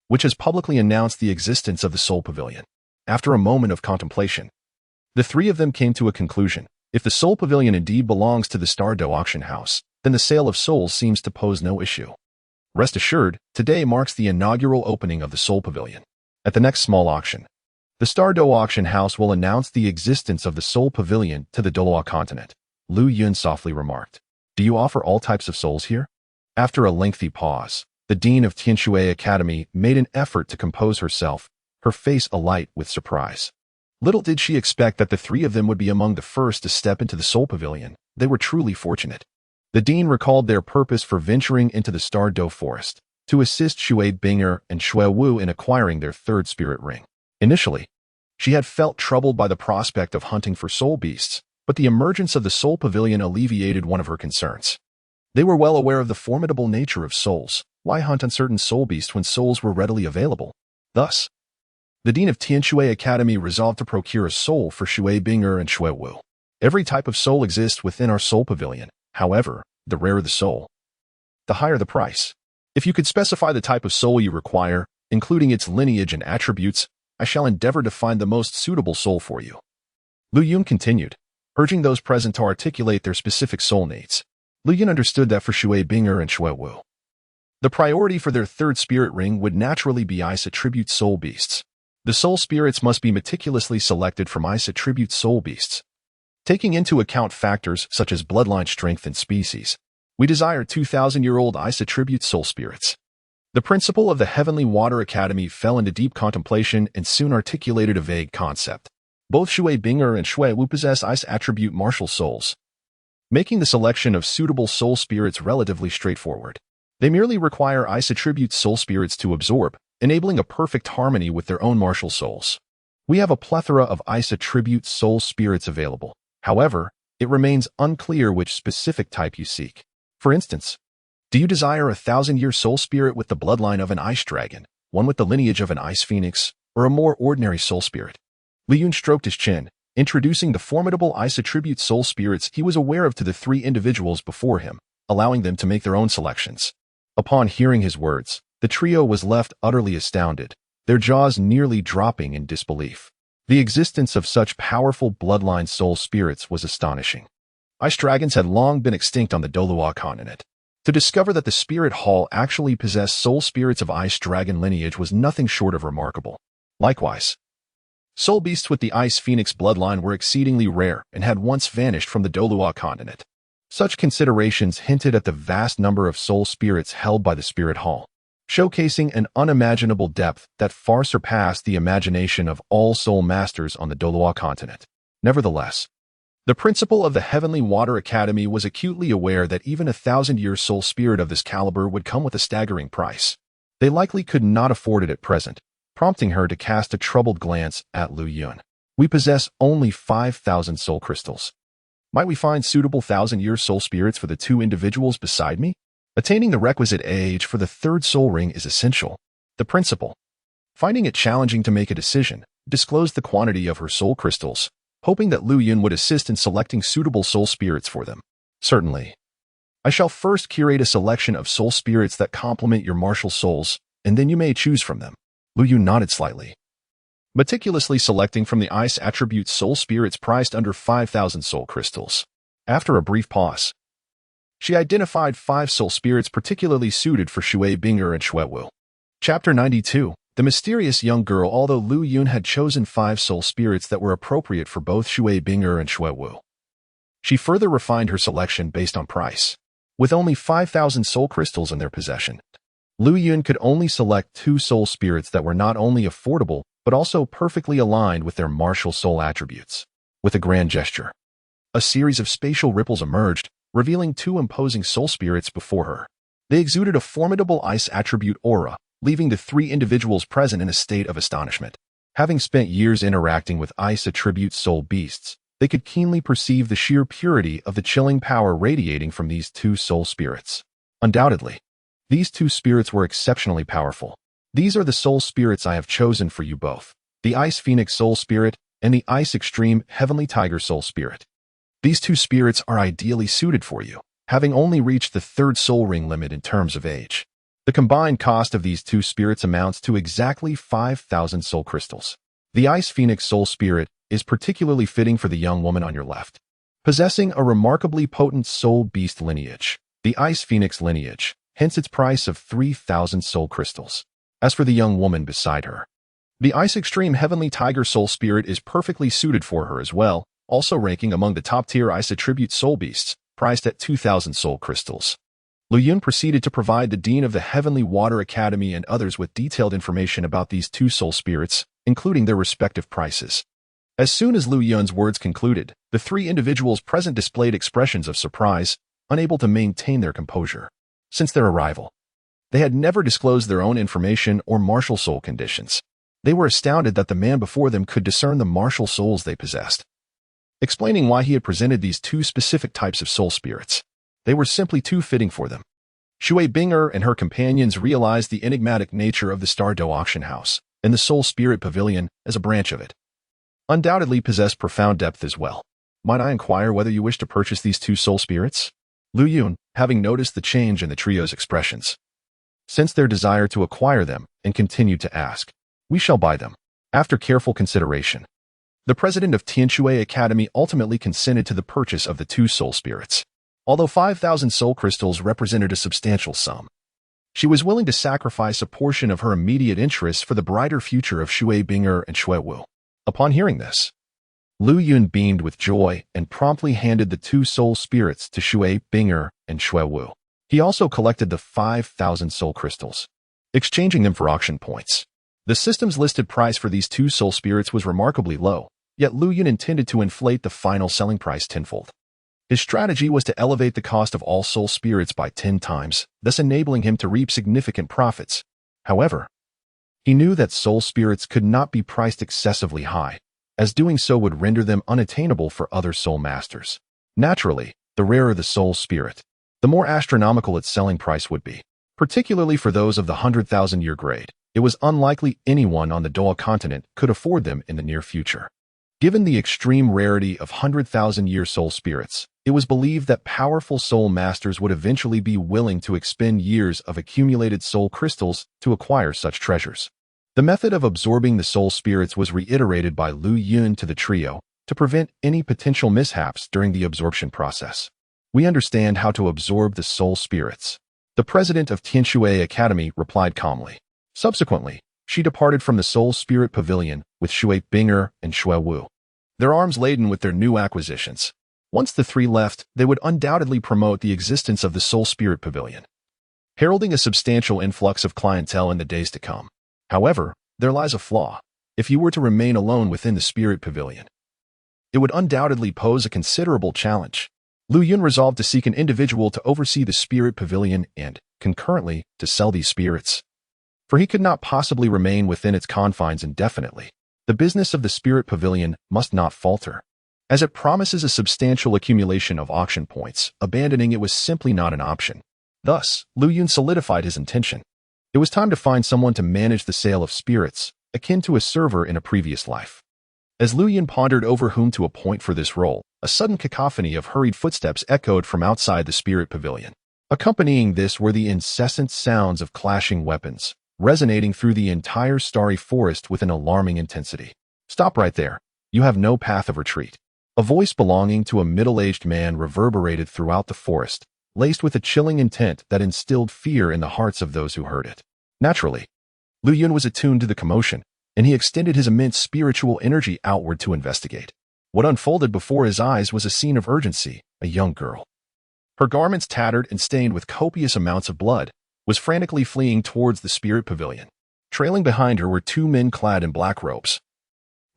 which has publicly announced the existence of the Soul Pavilion. After a moment of contemplation, the three of them came to a conclusion. If the Soul Pavilion indeed belongs to the Star Dou Auction House, then the sale of souls seems to pose no issue. Rest assured, today marks the inaugural opening of the Soul Pavilion. At the next small auction, the Star Dou Auction House will announce the existence of the Soul Pavilion to the Douluo Continent. Lu Yun softly remarked, "Do you offer all types of souls here?" After a lengthy pause, the Dean of Tianshui Academy made an effort to compose herself, her face alight with surprise. Little did she expect that the three of them would be among the first to step into the Soul Pavilion. They were truly fortunate. The Dean recalled their purpose for venturing into the Star Dou Forest, to assist Shui Bing and Shui Wu in acquiring their third spirit ring. Initially, she had felt troubled by the prospect of hunting for soul beasts, but the emergence of the Soul Pavilion alleviated one of her concerns. They were well aware of the formidable nature of souls. Why hunt uncertain soul beasts when souls were readily available? Thus, the Dean of Tianshui Academy resolved to procure a soul for Shui Bing and Shui Wu. Every type of soul exists within our Soul Pavilion. However, the rarer the soul, the higher the price. If you could specify the type of soul you require, including its lineage and attributes, I shall endeavor to find the most suitable soul for you. Lu Yun continued, urging those present to articulate their specific soul needs. Lu Yun understood that for Shui Bing and Shui Wu, the priority for their third spirit ring would naturally be ice attribute soul beasts. The soul spirits must be meticulously selected from ice attribute soul beasts. Taking into account factors such as bloodline strength and species, we desire 2,000-year-old ice attribute soul spirits. The principal of the Heavenly Water Academy fell into deep contemplation and soon articulated a vague concept. Both Shui Bing and Shui Wu possess ice attribute martial souls, making the selection of suitable soul spirits relatively straightforward. They merely require ice attribute soul spirits to absorb, enabling a perfect harmony with their own martial souls. We have a plethora of ice attribute soul spirits available. However, it remains unclear which specific type you seek. For instance, do you desire a 1,000-year soul spirit with the bloodline of an ice dragon, one with the lineage of an ice phoenix, or a more ordinary soul spirit? Li Yun stroked his chin, introducing the formidable ice attribute soul spirits he was aware of to the three individuals before him, allowing them to make their own selections. Upon hearing his words, the trio was left utterly astounded, their jaws nearly dropping in disbelief. The existence of such powerful bloodline soul spirits was astonishing. Ice dragons had long been extinct on the Douluo Continent. To discover that the spirit hall actually possessed soul spirits of ice dragon lineage was nothing short of remarkable. Likewise, soul beasts with the ice phoenix bloodline were exceedingly rare and had once vanished from the Douluo Continent. Such considerations hinted at the vast number of soul spirits held by the spirit hall, showcasing an unimaginable depth that far surpassed the imagination of all soul masters on the Douluo Continent. Nevertheless, the principal of the Heavenly Water Academy was acutely aware that even a 1,000-year soul spirit of this caliber would come with a staggering price. They likely could not afford it at present, prompting her to cast a troubled glance at Li Yun. We possess only 5,000 soul crystals. Might we find suitable 1,000-year soul spirits for the two individuals beside me? Attaining the requisite age for the third soul ring is essential. The principal, finding it challenging to make a decision, disclosed the quantity of her soul crystals, hoping that Li Yun would assist in selecting suitable soul spirits for them. Certainly. I shall first curate a selection of soul spirits that complement your martial souls, and then you may choose from them. Li Yun nodded slightly, meticulously selecting from the ice attribute soul spirits priced under 5,000 soul crystals. After a brief pause, she identified 5 soul spirits particularly suited for Shui Bing'er and Shui Wu. Chapter 92. The mysterious young girl. Although Li Yun had chosen 5 soul spirits that were appropriate for both Shui Bing'er and Shui Wu, she further refined her selection based on price. With only 5,000 soul crystals in their possession, Li Yun could only select 2 soul spirits that were not only affordable, but also perfectly aligned with their martial soul attributes. With a grand gesture, a series of spatial ripples emerged, revealing 2 imposing soul spirits before her. They exuded a formidable ice attribute aura, leaving the 3 individuals present in a state of astonishment. Having spent years interacting with ice attribute soul beasts, they could keenly perceive the sheer purity of the chilling power radiating from these 2 soul spirits. Undoubtedly, these 2 spirits were exceptionally powerful. These are the soul spirits I have chosen for you both, the Ice Phoenix Soul Spirit and the Ice Extreme Heavenly Tiger Soul Spirit. These 2 spirits are ideally suited for you, having only reached the 3rd soul ring limit in terms of age. The combined cost of these 2 spirits amounts to exactly 5,000 soul crystals. The Ice Phoenix Soul Spirit is particularly fitting for the young woman on your left, possessing a remarkably potent soul beast lineage, the Ice Phoenix lineage, hence its price of 3,000 soul crystals. As for the young woman beside her, the Ice Extreme Heavenly Tiger Soul Spirit is perfectly suited for her as well, also ranking among the top-tier ice attribute soul beasts, priced at 2,000 soul crystals. Li Yun proceeded to provide the Dean of the Heavenly Water Academy and others with detailed information about these 2 soul spirits, including their respective prices. As soon as Li Yun's words concluded, the 3 individuals present displayed expressions of surprise, unable to maintain their composure. Since their arrival, they had never disclosed their own information or martial soul conditions. They were astounded that the man before them could discern the martial souls they possessed. Explaining why he had presented these 2 specific types of soul spirits, they were simply too fitting for them. Shui Bing'er and her companions realized the enigmatic nature of the Star Dou Auction House and the Soul Spirit Pavilion as a branch of it undoubtedly possessed profound depth as well. Might I inquire whether you wish to purchase these 2 soul spirits? Li Yun, having noticed the change in the trio's expressions, sensed their desire to acquire them and continued to ask, "We shall buy them." After careful consideration, the president of Tianshui Academy ultimately consented to the purchase of the 2 soul spirits. Although 5,000 soul crystals represented a substantial sum, she was willing to sacrifice a portion of her immediate interests for the brighter future of Shui Bing'er and Shui Wu. Upon hearing this, Li Yun beamed with joy and promptly handed the 2 soul spirits to Shui Bing'er and Shui Wu. He also collected the 5,000 soul crystals, exchanging them for auction points. The system's listed price for these 2 soul spirits was remarkably low, yet Li Yun intended to inflate the final selling price tenfold. His strategy was to elevate the cost of all soul spirits by 10 times, thus enabling him to reap significant profits. However, He knew that soul spirits could not be priced excessively high, as doing so would render them unattainable for other soul masters. Naturally, the rarer the soul spirit, the more astronomical its selling price would be. Particularly for those of the 100,000-year grade, it was unlikely anyone on the Douluo Continent could afford them in the near future. Given the extreme rarity of 100,000-year soul spirits, it was believed that powerful soul masters would eventually be willing to expend years of accumulated soul crystals to acquire such treasures. The method of absorbing the soul spirits was reiterated by Lu Yun to the trio to prevent any potential mishaps during the absorption process. We understand how to absorb the soul spirits. The president of Tianshui Academy replied calmly. Subsequently, she departed from the Soul Spirit Pavilion with Shui Binger and Shui Wu, their arms laden with their new acquisitions. Once the three left, they would undoubtedly promote the existence of the Soul Spirit Pavilion, heralding a substantial influx of clientele in the days to come. However, there lies a flaw. If you were to remain alone within the Spirit Pavilion, it would undoubtedly pose a considerable challenge. Lu Yun resolved to seek an individual to oversee the Spirit Pavilion and, concurrently, to sell these spirits. For he could not possibly remain within its confines indefinitely. The business of the Spirit Pavilion must not falter. As it promises a substantial accumulation of auction points, abandoning it was simply not an option. Thus, Lu Yun solidified his intention. It was time to find someone to manage the sale of spirits, akin to a server in a previous life. As Lu Yun pondered over whom to appoint for this role, a sudden cacophony of hurried footsteps echoed from outside the Spirit Pavilion. Accompanying this were the incessant sounds of clashing weapons, resonating through the entire starry forest with an alarming intensity. "Stop right there. You have no path of retreat." A voice belonging to a middle-aged man reverberated throughout the forest, laced with a chilling intent that instilled fear in the hearts of those who heard it. Naturally, Lu Yun was attuned to the commotion, and he extended his immense spiritual energy outward to investigate. What unfolded before his eyes was a scene of urgency. A young girl, her garments tattered and stained with copious amounts of blood, was frantically fleeing towards the Spirit Pavilion. Trailing behind her were two men clad in black robes,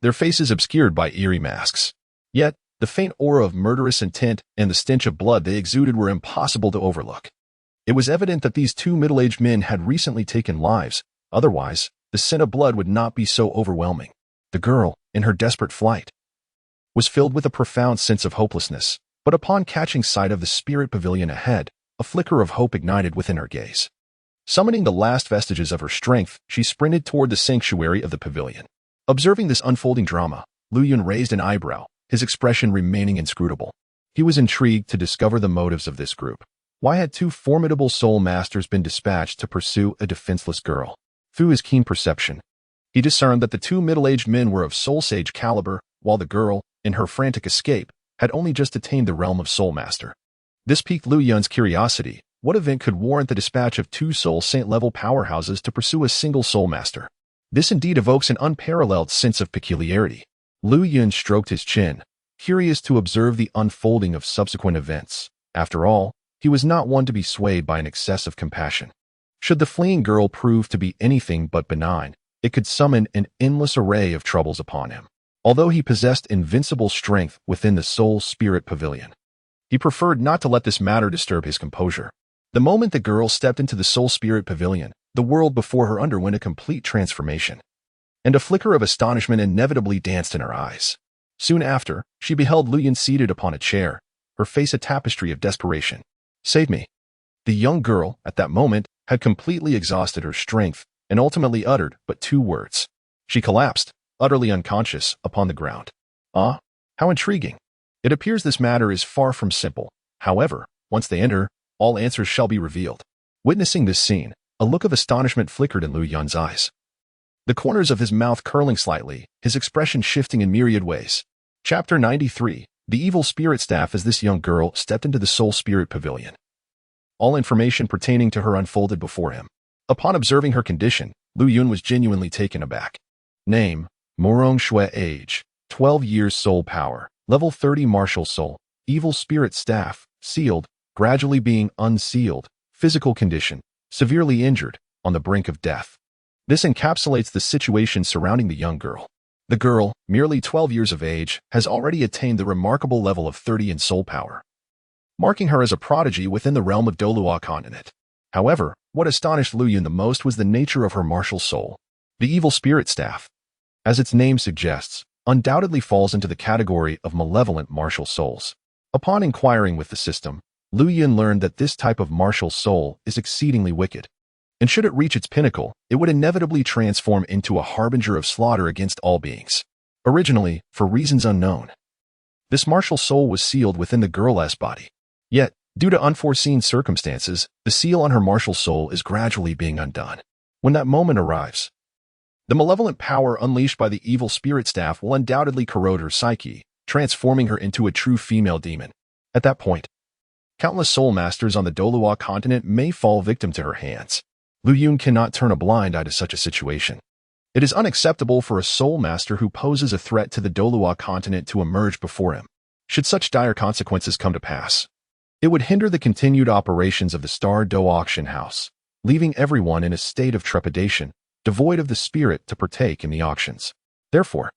their faces obscured by eerie masks. Yet, the faint aura of murderous intent and the stench of blood they exuded were impossible to overlook. It was evident that these two middle-aged men had recently taken lives, otherwise, the scent of blood would not be so overwhelming. The girl, in her desperate flight, was filled with a profound sense of hopelessness, but upon catching sight of the Spirit Pavilion ahead, a flicker of hope ignited within her gaze. Summoning the last vestiges of her strength, she sprinted toward the sanctuary of the pavilion. Observing this unfolding drama, Lu Yun raised an eyebrow, his expression remaining inscrutable. He was intrigued to discover the motives of this group. Why had two formidable soul masters been dispatched to pursue a defenseless girl? Through his keen perception, he discerned that the two middle-aged men were of soul sage caliber, while the girl, in her frantic escape, had only just attained the realm of soul master. This piqued Lu Yun's curiosity. What event could warrant the dispatch of two soul saint-level powerhouses to pursue a single soul master? This indeed evokes an unparalleled sense of peculiarity. Lu Yun stroked his chin, curious to observe the unfolding of subsequent events. After all, he was not one to be swayed by an excess of compassion. Should the fleeing girl prove to be anything but benign, it could summon an endless array of troubles upon him. Although he possessed invincible strength within the Soul Spirit Pavilion, he preferred not to let this matter disturb his composure. The moment the girl stepped into the Soul Spirit Pavilion, the world before her underwent a complete transformation, and a flicker of astonishment inevitably danced in her eyes. Soon after, she beheld Lu Yun seated upon a chair, her face a tapestry of desperation. "Save me." The young girl, at that moment, had completely exhausted her strength and ultimately uttered but two words. She collapsed, utterly unconscious, upon the ground. Ah, how intriguing. It appears this matter is far from simple. However, once they enter, all answers shall be revealed. Witnessing this scene, a look of astonishment flickered in Lu Yun's eyes, the corners of his mouth curling slightly, his expression shifting in myriad ways. Chapter 93, The Evil Spirit Staff. As this young girl stepped into the Soul Spirit Pavilion, all information pertaining to her unfolded before him. Upon observing her condition, Lu Yun was genuinely taken aback. Name: Morong Shui. Age: 12 years. Soul power: level 30. Martial soul. Evil spirit staff: sealed, gradually being unsealed. Physical condition: severely injured, on the brink of death. This encapsulates the situation surrounding the young girl. The girl, merely 12 years of age, has already attained the remarkable level of 30 in soul power, marking her as a prodigy within the realm of Douluo Continent. However, what astonished Lu Yun the most was the nature of her martial soul. The evil spirit staff, as its name suggests, undoubtedly falls into the category of malevolent martial souls. Upon inquiring with the system, Lu Yun learned that this type of martial soul is exceedingly wicked, and should it reach its pinnacle, it would inevitably transform into a harbinger of slaughter against all beings. Originally, for reasons unknown, this martial soul was sealed within the girl's body. Yet, due to unforeseen circumstances, the seal on her martial soul is gradually being undone. When that moment arrives, the malevolent power unleashed by the evil spirit staff will undoubtedly corrode her psyche, transforming her into a true female demon. At that point, countless soul masters on the Douluo Continent may fall victim to her hands. Lu Yun cannot turn a blind eye to such a situation. It is unacceptable for a soul master who poses a threat to the Douluo Continent to emerge before him. Should such dire consequences come to pass, it would hinder the continued operations of the Star Dou Auction House, leaving everyone in a state of trepidation, devoid of the spirit to partake in the auctions. Therefore,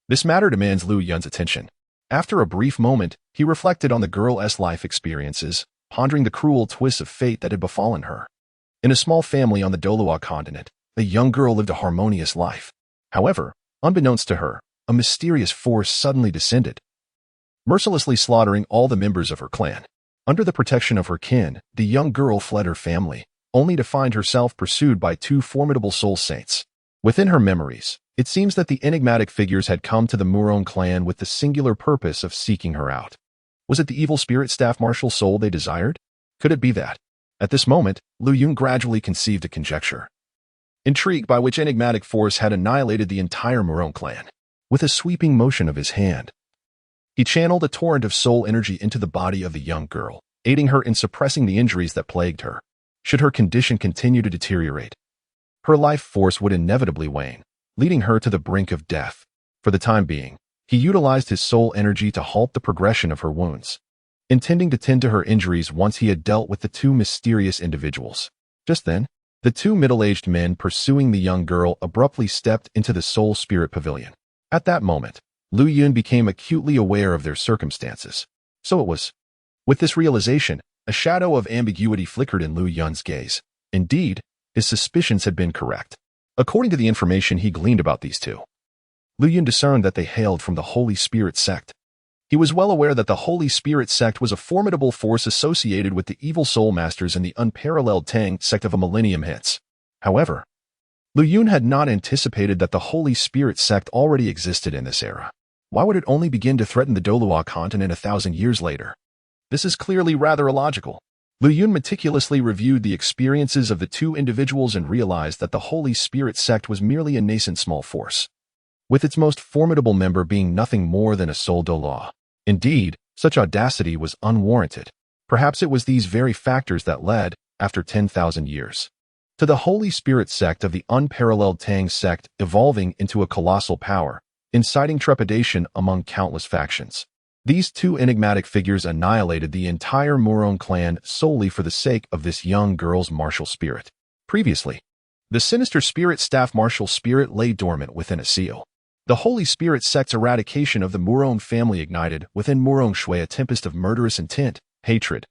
this matter demands Lu Yun's attention. After a brief moment, he reflected on the girl's life experiences, pondering the cruel twists of fate that had befallen her. In a small family on the Douluo Continent, the young girl lived a harmonious life. However, unbeknownst to her, a mysterious force suddenly descended, mercilessly slaughtering all the members of her clan. Under the protection of her kin, the young girl fled her family, only to find herself pursued by two formidable soul saints. Within her memories, it seems that the enigmatic figures had come to the Murong clan with the singular purpose of seeking her out. Was it the evil spirit staff martial soul they desired? Could it be that? At this moment, Lu Yun gradually conceived a conjecture, intrigued by which enigmatic force had annihilated the entire Murong clan. With a sweeping motion of his hand, he channeled a torrent of soul energy into the body of the young girl, aiding her in suppressing the injuries that plagued her. Should her condition continue to deteriorate, her life force would inevitably wane, leading her to the brink of death. For the time being, he utilized his soul energy to halt the progression of her wounds, intending to tend to her injuries once he had dealt with the two mysterious individuals. Just then, the two middle-aged men pursuing the young girl abruptly stepped into the soul spirit pavilion. At that moment, Lu Yun became acutely aware of their circumstances. So it was. With this realization, a shadow of ambiguity flickered in Lu Yun's gaze. Indeed, his suspicions had been correct. According to the information he gleaned about these two, Lu Yun discerned that they hailed from the Holy Spirit Sect. He was well aware that the Holy Spirit Sect was a formidable force associated with the evil soul masters in the unparalleled Tang sect of a millennium hence. However, Lu Yun had not anticipated that the Holy Spirit Sect already existed in this era. Why would it only begin to threaten the Douluo Continent 1,000 years later? This is clearly rather illogical. Lu Yun meticulously reviewed the experiences of the two individuals and realized that the Holy Spirit Sect was merely a nascent small force, with its most formidable member being nothing more than a soul Douluo. Indeed, such audacity was unwarranted. Perhaps it was these very factors that led, after 10,000 years, to the Holy Spirit Sect of the unparalleled Tang sect evolving into a colossal power, inciting trepidation among countless factions. These two enigmatic figures annihilated the entire Murong clan solely for the sake of this young girl's martial spirit. Previously, the sinister spirit staff martial spirit lay dormant within a seal. The Holy Spirit Sect's eradication of the Murong family ignited within Murong Shui a tempest of murderous intent, hatred,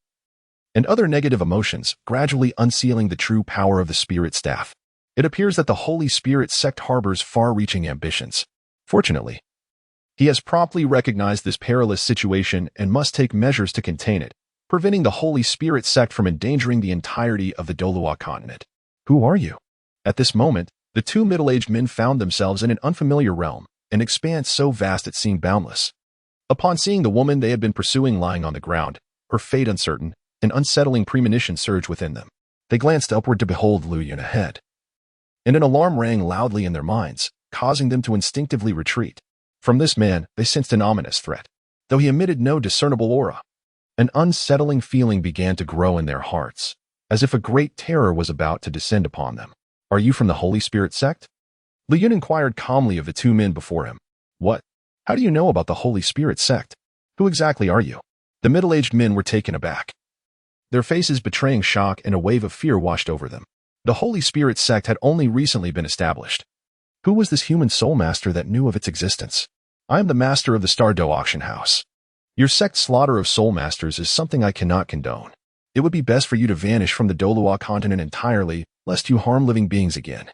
and other negative emotions, gradually unsealing the true power of the spirit staff. It appears that the Holy Spirit Sect harbors far-reaching ambitions. Fortunately, he has promptly recognized this perilous situation and must take measures to contain it, preventing the Holy Spirit Sect from endangering the entirety of the Douluo Continent. Who are you? At this moment, the two middle-aged men found themselves in an unfamiliar realm, an expanse so vast it seemed boundless. Upon seeing the woman they had been pursuing lying on the ground, her fate uncertain, an unsettling premonition surged within them. They glanced upward to behold Lu Yun ahead, and an alarm rang loudly in their minds, causing them to instinctively retreat. From this man, they sensed an ominous threat, though he emitted no discernible aura. An unsettling feeling began to grow in their hearts, as if a great terror was about to descend upon them. Are you from the Holy Spirit Sect? Lu Yun inquired calmly of the two men before him. What? How do you know about the Holy Spirit Sect? Who exactly are you? The middle-aged men were taken aback, their faces betraying shock, and a wave of fear washed over them. The Holy Spirit Sect had only recently been established. Who was this human soul master that knew of its existence? I am the master of the Star Dou Auction House. Your sect's slaughter of soul masters is something I cannot condone. It would be best for you to vanish from the Douluo Continent entirely, lest you harm living beings again.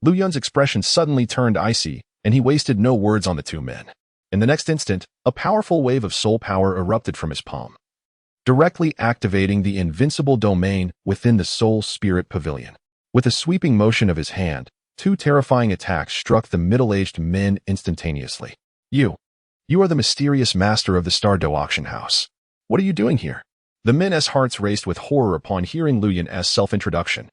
Lu Yun's expression suddenly turned icy, and he wasted no words on the two men. In the next instant, a powerful wave of soul power erupted from his palm, directly activating the invincible domain within the Soul Spirit Pavilion. With a sweeping motion of his hand, two terrifying attacks struck the middle-aged men instantaneously. You are the mysterious master of the Star Dou Auction House. What are you doing here? The men's hearts raced with horror upon hearing Lu Yun's self-introduction.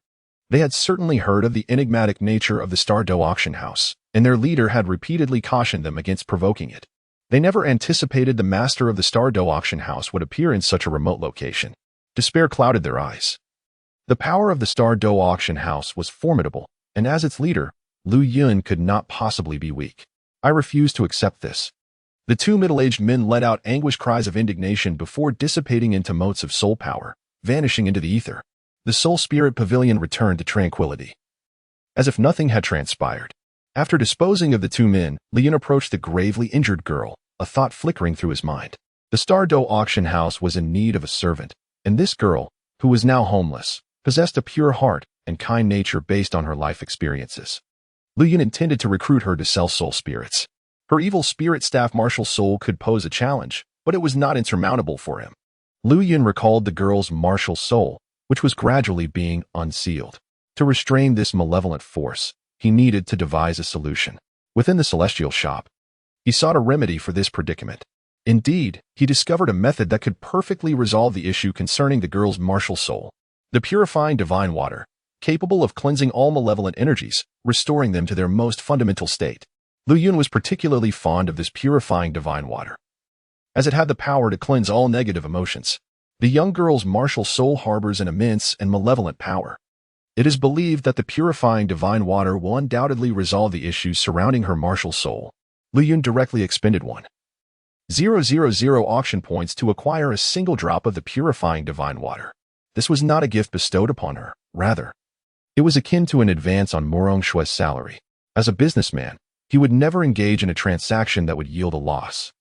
They had certainly heard of the enigmatic nature of the Star Dou Auction House, and their leader had repeatedly cautioned them against provoking it. They never anticipated the master of the Star Dou Auction House would appear in such a remote location. Despair clouded their eyes. The power of the Star Dou Auction House was formidable, and as its leader, Lu Yun could not possibly be weak. I refuse to accept this. The two middle-aged men let out anguished cries of indignation before dissipating into motes of soul power, vanishing into the ether. The Soul Spirit Pavilion returned to tranquility, as if nothing had transpired. After disposing of the two men, Lu Yun approached the gravely injured girl, a thought flickering through his mind. The Star Dou Auction House was in need of a servant, and this girl, who was now homeless, possessed a pure heart and kind nature based on her life experiences. Lu Yun intended to recruit her to sell soul spirits. Her evil spirit staff martial soul could pose a challenge, but it was not insurmountable for him. Lu Yun recalled the girl's martial soul, which was gradually being unsealed. To restrain this malevolent force, he needed to devise a solution. Within the celestial shop, he sought a remedy for this predicament. Indeed, he discovered a method that could perfectly resolve the issue concerning the girl's martial soul. The purifying divine water, capable of cleansing all malevolent energies, restoring them to their most fundamental state. Lu Yun was particularly fond of this purifying divine water, as it had the power to cleanse all negative emotions. The young girl's martial soul harbors an immense and malevolent power. It is believed that the purifying divine water will undoubtedly resolve the issues surrounding her martial soul. Lu Yun directly expended 1,000 auction points to acquire a single drop of the purifying divine water. This was not a gift bestowed upon her. Rather, it was akin to an advance on Murong Shue's salary. As a businessman, he would never engage in a transaction that would yield a loss.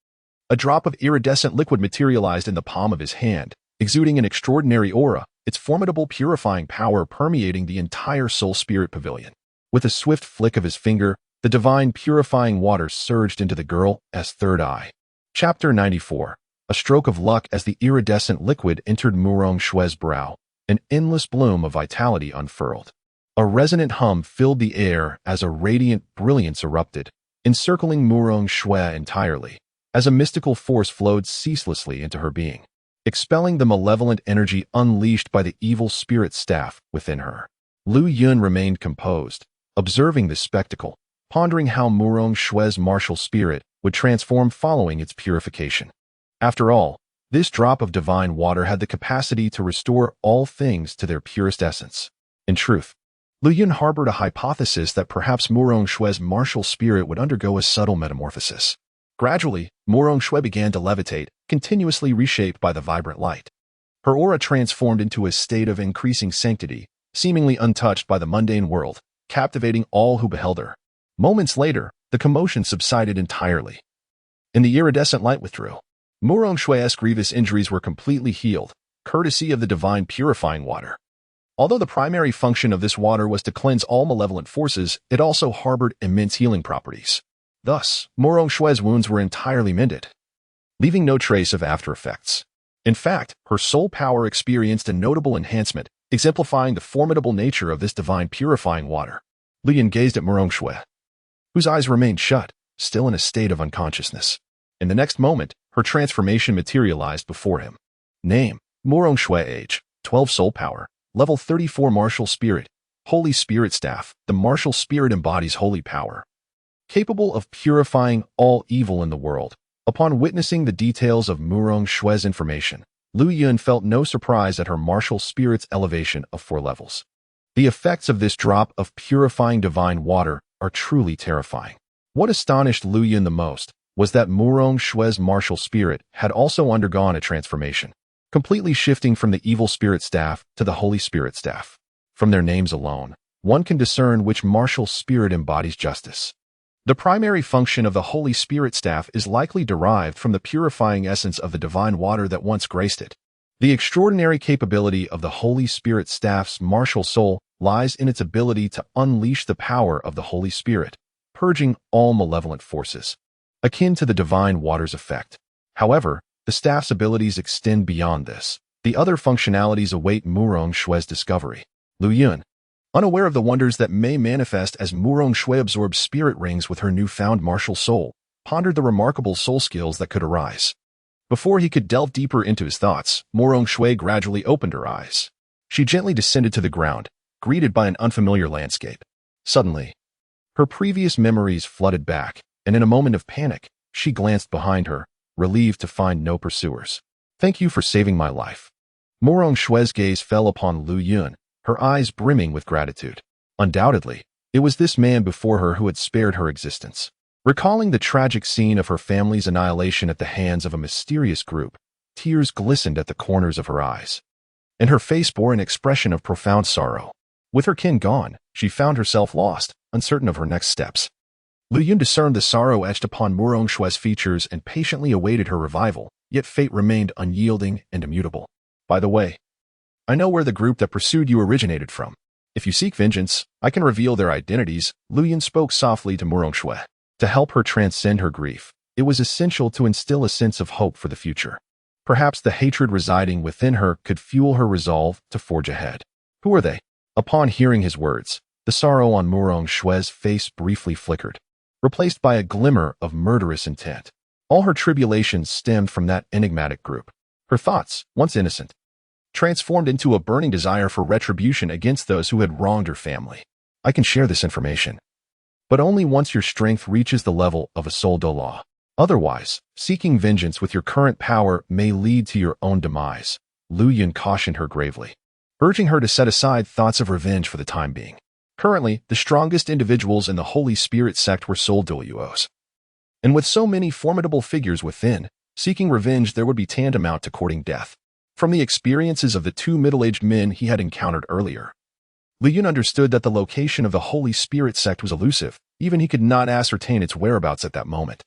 A drop of iridescent liquid materialized in the palm of his hand, exuding an extraordinary aura, its formidable purifying power permeating the entire Soul Spirit Pavilion. With a swift flick of his finger, the divine purifying water surged into the girl's third eye. Chapter 94. A stroke of luck. As the iridescent liquid entered Murong Shue's brow, an endless bloom of vitality unfurled. A resonant hum filled the air as a radiant brilliance erupted, encircling Murong Shui entirely, as a mystical force flowed ceaselessly into her being, expelling the malevolent energy unleashed by the evil spirit staff within her. Lu Yun remained composed, observing this spectacle, pondering how Murong Shue's martial spirit would transform following its purification. After all, this drop of divine water had the capacity to restore all things to their purest essence. In truth, Lu Yun harbored a hypothesis that perhaps Murong Shue's martial spirit would undergo a subtle metamorphosis. Gradually, Murong Shui began to levitate, continuously reshaped by the vibrant light. Her aura transformed into a state of increasing sanctity, seemingly untouched by the mundane world, captivating all who beheld her. Moments later, the commotion subsided entirely, and the iridescent light withdrew. Murong Shui's grievous injuries were completely healed, courtesy of the divine purifying water. Although the primary function of this water was to cleanse all malevolent forces, it also harbored immense healing properties. Thus, Murong Shui's wounds were entirely mended, leaving no trace of after-effects. In fact, her soul power experienced a notable enhancement, exemplifying the formidable nature of this divine purifying water. Lu Yun gazed at Murong Shui, whose eyes remained shut, still in a state of unconsciousness. In the next moment, her transformation materialized before him. Name: Murong Shui. Age: 12. Soul power: Level 34. Martial spirit: Holy Spirit Staff. The martial spirit embodies holy power, capable of purifying all evil in the world. Upon witnessing the details of Murong Shui's information, Lu Yun felt no surprise at her martial spirit's elevation of 4 levels. The effects of this drop of purifying divine water are truly terrifying. What astonished Lu Yun the most was that Murong Shui's martial spirit had also undergone a transformation, completely shifting from the evil spirit staff to the holy spirit staff. From their names alone, one can discern which martial spirit embodies justice. The primary function of the Holy Spirit Staff is likely derived from the purifying essence of the divine water that once graced it. The extraordinary capability of the Holy Spirit Staff's martial soul lies in its ability to unleash the power of the Holy Spirit, purging all malevolent forces, akin to the divine waters effect. However, the staff's abilities extend beyond this. The other functionalities await Murong Shue's discovery. Lu Yun, unaware of the wonders that may manifest as Murong Shui absorbs spirit rings with her newfound martial soul, pondered the remarkable soul skills that could arise. Before he could delve deeper into his thoughts, Murong Shui gradually opened her eyes. She gently descended to the ground, greeted by an unfamiliar landscape. Suddenly, her previous memories flooded back, and in a moment of panic, she glanced behind her, relieved to find no pursuers. "Thank you for saving my life." Murong Shue's gaze fell upon Lu Yun, her eyes brimming with gratitude. Undoubtedly, it was this man before her who had spared her existence. Recalling the tragic scene of her family's annihilation at the hands of a mysterious group, tears glistened at the corners of her eyes, and her face bore an expression of profound sorrow. With her kin gone, she found herself lost, uncertain of her next steps. Lu Yun discerned the sorrow etched upon Murong Shue's features and patiently awaited her revival, yet fate remained unyielding and immutable. "By the way, I know where the group that pursued you originated from. If you seek vengeance, I can reveal their identities." Lu Yun spoke softly to Murong Shui. To help her transcend her grief, it was essential to instill a sense of hope for the future. Perhaps the hatred residing within her could fuel her resolve to forge ahead. "Who are they?" Upon hearing his words, the sorrow on Murong Shue's face briefly flickered, replaced by a glimmer of murderous intent. All her tribulations stemmed from that enigmatic group. Her thoughts, once innocent, transformed into a burning desire for retribution against those who had wronged her family. "I can share this information, but only once your strength reaches the level of a Star Dou. Otherwise, seeking vengeance with your current power may lead to your own demise," Lu Yun cautioned her gravely, urging her to set aside thoughts of revenge for the time being. Currently, the strongest individuals in the Holy Spirit sect were Star Dou's. And with so many formidable figures within, seeking revenge there would be tantamount to courting death. From the experiences of the two middle-aged men he had encountered earlier, Lu Yun understood that the location of the Holy Spirit sect was elusive. Even he could not ascertain its whereabouts at that moment.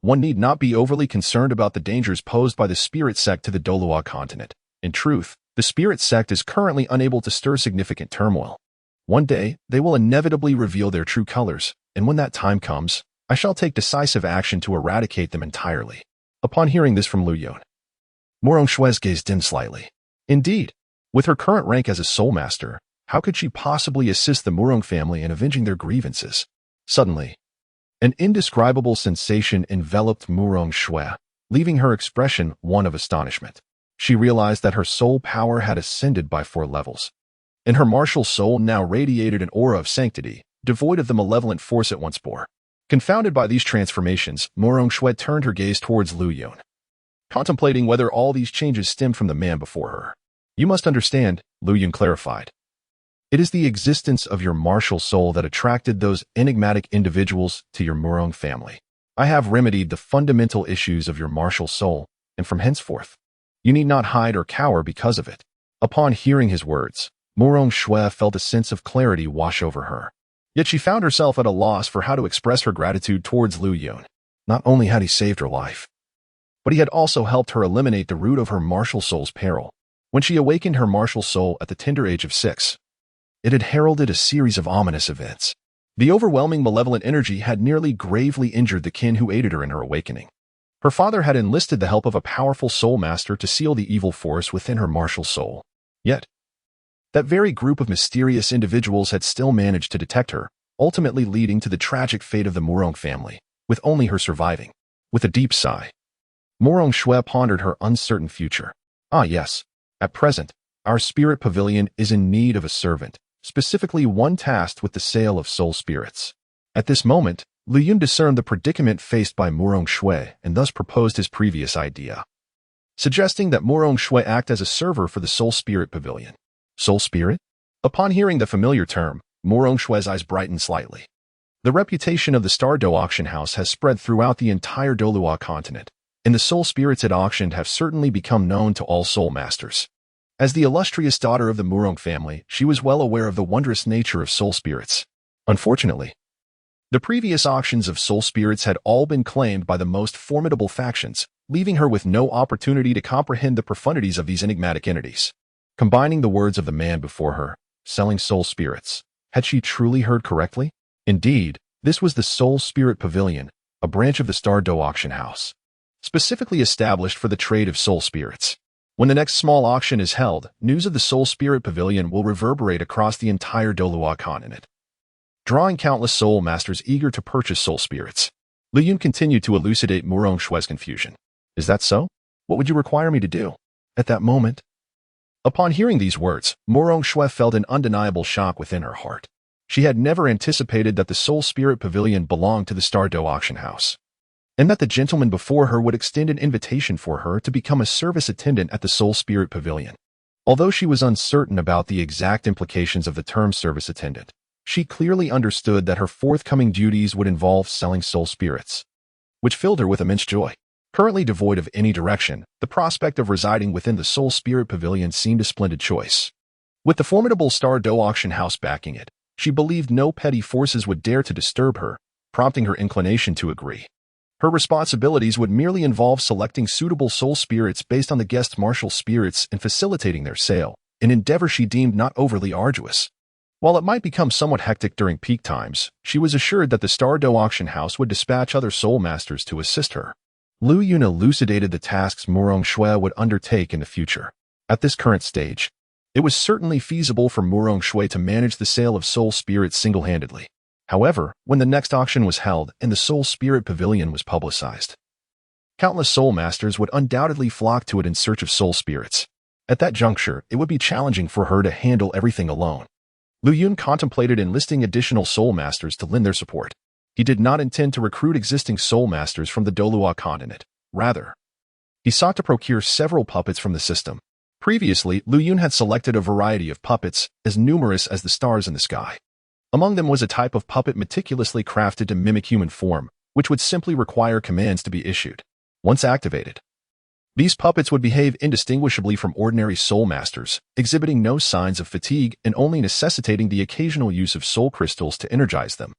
One need not be overly concerned about the dangers posed by the Spirit sect to the Douluo Continent. In truth, the Spirit sect is currently unable to stir significant turmoil. One day, they will inevitably reveal their true colors, and when that time comes, I shall take decisive action to eradicate them entirely. Upon hearing this from Lu Yun, Murong Shue's gaze dimmed slightly. Indeed, with her current rank as a soul master, how could she possibly assist the Murong family in avenging their grievances? Suddenly, an indescribable sensation enveloped Murong Shui, leaving her expression one of astonishment. She realized that her soul power had ascended by 4 levels, and her martial soul now radiated an aura of sanctity, devoid of the malevolent force it once bore. Confounded by these transformations, Murong Shui turned her gaze towards Lu Yun, contemplating whether all these changes stemmed from the man before her. "You must understand," Lu Yun clarified. "It is the existence of your martial soul that attracted those enigmatic individuals to your Murong family. I have remedied the fundamental issues of your martial soul, and from henceforth, you need not hide or cower because of it." Upon hearing his words, Murong Shui felt a sense of clarity wash over her. Yet she found herself at a loss for how to express her gratitude towards Lu Yun. Not only had he saved her life, but he had also helped her eliminate the root of her martial soul's peril. When she awakened her martial soul at the tender age of 6, it had heralded a series of ominous events. The overwhelming malevolent energy had nearly gravely injured the kin who aided her in her awakening. Her father had enlisted the help of a powerful soul master to seal the evil force within her martial soul. Yet, that very group of mysterious individuals had still managed to detect her, ultimately leading to the tragic fate of the Murong family, with only her surviving. With a deep sigh, Murong Shui pondered her uncertain future. "Ah yes, at present, our spirit pavilion is in need of a servant, specifically one tasked with the sale of soul spirits." At this moment, Lu Yun discerned the predicament faced by Murong Shui and thus proposed his previous idea, suggesting that Murong Shui act as a server for the soul spirit pavilion. Soul spirit? Upon hearing the familiar term, Murong Shui's eyes brightened slightly. The reputation of the Star Dou Auction House has spread throughout the entire Douluo Continent, and the soul spirits it auctioned have certainly become known to all soul masters. As the illustrious daughter of the Murong family, she was well aware of the wondrous nature of soul spirits. Unfortunately, the previous auctions of soul spirits had all been claimed by the most formidable factions, leaving her with no opportunity to comprehend the profundities of these enigmatic entities. Combining the words of the man before her, selling soul spirits. Had she truly heard correctly? Indeed, this was the Soul Spirit Pavilion, a branch of the Star Dou Auction House, specifically established for the trade of soul spirits. When the next small auction is held, news of the Soul Spirit Pavilion will reverberate across the entire Douluo Continent, drawing countless soul masters eager to purchase soul spirits. Lu Yun continued to elucidate Murong Shue's confusion. Is that so? What would you require me to do? At that moment, upon hearing these words, Murong Shue felt an undeniable shock within her heart. She had never anticipated that the Soul Spirit Pavilion belonged to the Star Dou Auction House, and that the gentleman before her would extend an invitation for her to become a service attendant at the Soul Spirit Pavilion. Although she was uncertain about the exact implications of the term service attendant, she clearly understood that her forthcoming duties would involve selling soul spirits, which filled her with immense joy. Currently devoid of any direction, the prospect of residing within the Soul Spirit Pavilion seemed a splendid choice. With the formidable Star Dou Auction House backing it, she believed no petty forces would dare to disturb her, prompting her inclination to agree. Her responsibilities would merely involve selecting suitable soul spirits based on the guest martial spirits and facilitating their sale, an endeavor she deemed not overly arduous. While it might become somewhat hectic during peak times, she was assured that the Star Dou Auction House would dispatch other soul masters to assist her. Lu Yun elucidated the tasks Murong Shue would undertake in the future. At this current stage, it was certainly feasible for Murong Shue to manage the sale of soul spirits single-handedly. However, when the next auction was held and the Soul Spirit Pavilion was publicized, countless soul masters would undoubtedly flock to it in search of soul spirits. At that juncture, it would be challenging for her to handle everything alone. Lu Yun contemplated enlisting additional soul masters to lend their support. He did not intend to recruit existing soul masters from the Douluo Continent. Rather, he sought to procure several puppets from the system. Previously, Lu Yun had selected a variety of puppets, as numerous as the stars in the sky. Among them was a type of puppet meticulously crafted to mimic human form, which would simply require commands to be issued. Once activated, these puppets would behave indistinguishably from ordinary soul masters, exhibiting no signs of fatigue and only necessitating the occasional use of soul crystals to energize them.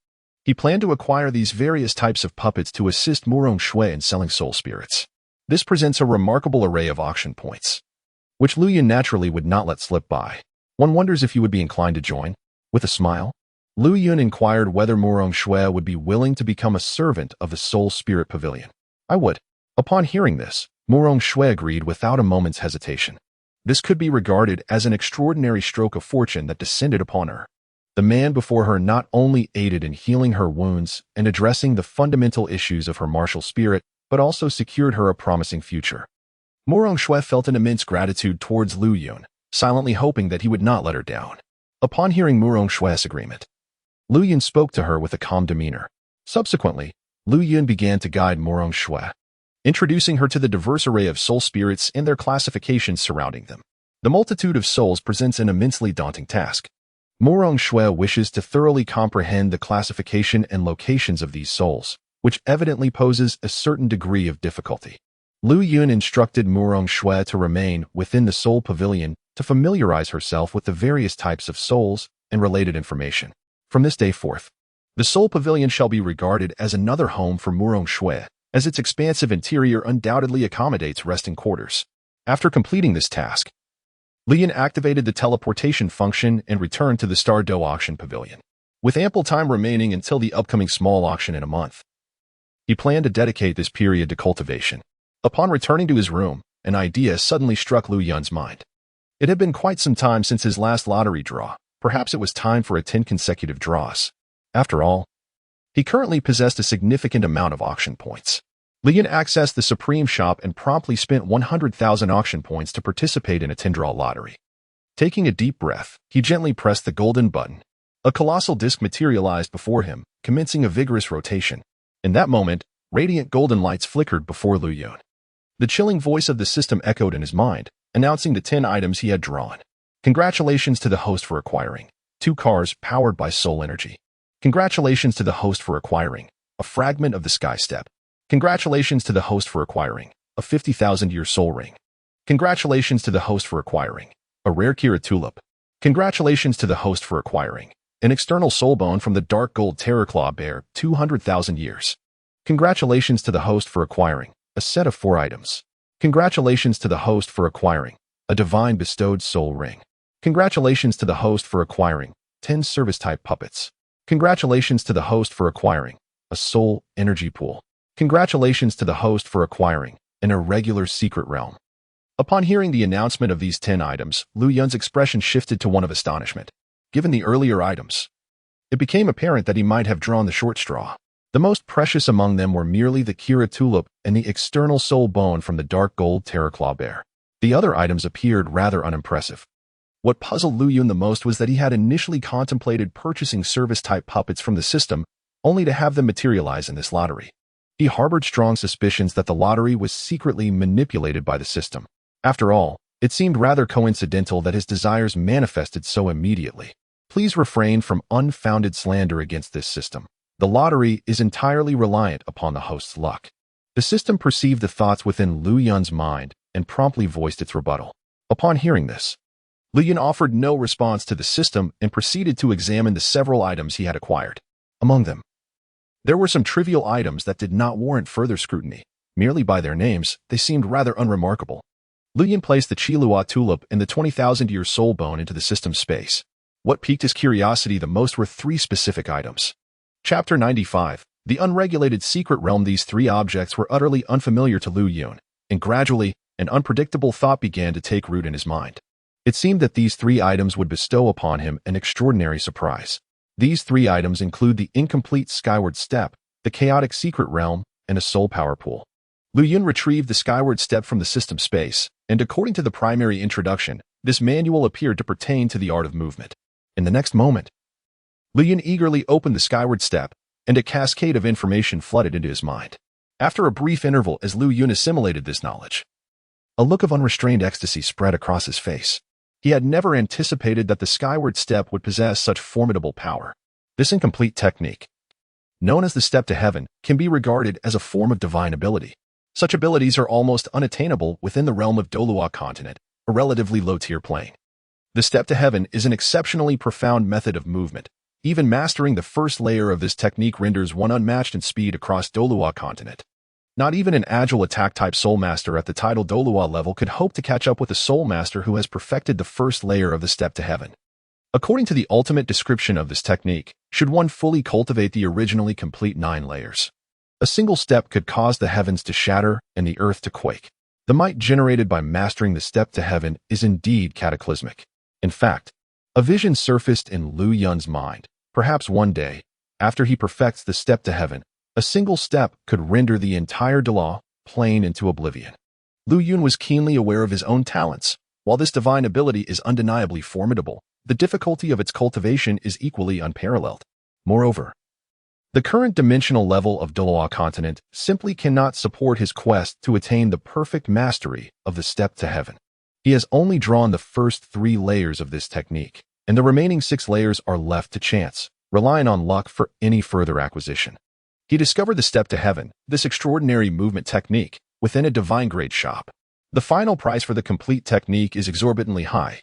He planned to acquire these various types of puppets to assist Murong Shue in selling soul spirits. This presents a remarkable array of auction points, which Lu Yun naturally would not let slip by. One wonders if you would be inclined to join. With a smile, Lu Yun inquired whether Murong Shue would be willing to become a servant of the Soul Spirit Pavilion. I would. Upon hearing this, Murong Shue agreed without a moment's hesitation. This could be regarded as an extraordinary stroke of fortune that descended upon her. The man before her not only aided in healing her wounds and addressing the fundamental issues of her martial spirit, but also secured her a promising future. Murong Shue felt an immense gratitude towards Lu Yun, silently hoping that he would not let her down. Upon hearing Murong Shue's agreement, Lu Yun spoke to her with a calm demeanor. Subsequently, Lu Yun began to guide Murong Shue, introducing her to the diverse array of soul spirits and their classifications surrounding them. The multitude of souls presents an immensely daunting task. Murong Shue wishes to thoroughly comprehend the classification and locations of these souls, which evidently poses a certain degree of difficulty. Lu Yun instructed Murong Shue to remain within the Soul Pavilion to familiarize herself with the various types of souls and related information. From this day forth, the Soul Pavilion shall be regarded as another home for Murong Shue, as its expansive interior undoubtedly accommodates resting quarters. After completing this task, Lu Yun activated the teleportation function and returned to the Star Dou Auction Pavilion. With ample time remaining until the upcoming small auction in a month, he planned to dedicate this period to cultivation. Upon returning to his room, an idea suddenly struck Lu Yun's mind. It had been quite some time since his last lottery draw. Perhaps it was time for 10 consecutive draws. After all, he currently possessed a significant amount of auction points. Lu Yun accessed the Supreme Shop and promptly spent 100,000 auction points to participate in a 10-draw lottery. Taking a deep breath, he gently pressed the golden button. A colossal disc materialized before him, commencing a vigorous rotation. In that moment, radiant golden lights flickered before Lu Yun. The chilling voice of the system echoed in his mind, announcing the 10 items he had drawn. Congratulations to the host for acquiring 2 cars powered by soul energy. Congratulations to the host for acquiring a fragment of the sky step. Congratulations to the host for acquiring a 50,000-year soul ring. Congratulations to the host for acquiring a rare Kira tulip. Congratulations to the host for acquiring an external soul bone from the dark gold terror claw bear 200,000 years. Congratulations to the host for acquiring a set of 4 items. Congratulations to the host for acquiring a divine bestowed soul ring. Congratulations to the host for acquiring 10 service-type puppets. Congratulations to the host for acquiring a soul energy pool. Congratulations to the host for acquiring an irregular secret realm. Upon hearing the announcement of these 10 items, Lu Yun's expression shifted to one of astonishment. Given the earlier items, it became apparent that he might have drawn the short straw. The most precious among them were merely the Kira tulip and the external soul bone from the dark gold terraclaw bear. The other items appeared rather unimpressive. What puzzled Lu Yun the most was that he had initially contemplated purchasing service-type puppets from the system, only to have them materialize in this lottery. He harbored strong suspicions that the lottery was secretly manipulated by the system. After all, it seemed rather coincidental that his desires manifested so immediately. Please refrain from unfounded slander against this system. The lottery is entirely reliant upon the host's luck. The system perceived the thoughts within Lu Yun's mind and promptly voiced its rebuttal. Upon hearing this, Lu Yun offered no response to the system and proceeded to examine the several items he had acquired. Among them, there were some trivial items that did not warrant further scrutiny. Merely by their names, they seemed rather unremarkable. Lu Yun placed the Qilua tulip and the 20,000-year soul bone into the system's space. What piqued his curiosity the most were 3 specific items. Chapter 95. The unregulated secret realm. These 3 objects were utterly unfamiliar to Lu Yun, and gradually, an unpredictable thought began to take root in his mind. It seemed that these 3 items would bestow upon him an extraordinary surprise. These 3 items include the incomplete skyward step, the chaotic secret realm, and a soul power pool. Lu Yun retrieved the skyward step from the system space, and according to the primary introduction, this manual appeared to pertain to the art of movement. In the next moment, Lu Yun eagerly opened the skyward step, and a cascade of information flooded into his mind. After a brief interval as Lu Yun assimilated this knowledge, a look of unrestrained ecstasy spread across his face. He had never anticipated that the skyward step would possess such formidable power. This incomplete technique, known as the step to heaven, can be regarded as a form of divine ability. Such abilities are almost unattainable within the realm of Douluo Continent, a relatively low-tier plane. The step to heaven is an exceptionally profound method of movement. Even mastering the first layer of this technique renders one unmatched in speed across Douluo Continent. Not even an agile attack-type soul master at the title Douluo level could hope to catch up with a soul master who has perfected the first layer of the step to heaven. According to the ultimate description of this technique, should one fully cultivate the originally complete 9 layers, a single step could cause the heavens to shatter and the earth to quake. The might generated by mastering the step to heaven is indeed cataclysmic. In fact, a vision surfaced in Lu Yun's mind. Perhaps one day, after he perfects the step to heaven, a single step could render the entire Douluo plane into oblivion. Lu Yun was keenly aware of his own talents. While this divine ability is undeniably formidable, the difficulty of its cultivation is equally unparalleled. Moreover, the current dimensional level of Douluo Continent simply cannot support his quest to attain the perfect mastery of the step to heaven. He has only drawn the first 3 layers of this technique, and the remaining 6 layers are left to chance, relying on luck for any further acquisition. He discovered the step to heaven, this extraordinary movement technique, within a divine-grade shop. The final price for the complete technique is exorbitantly high,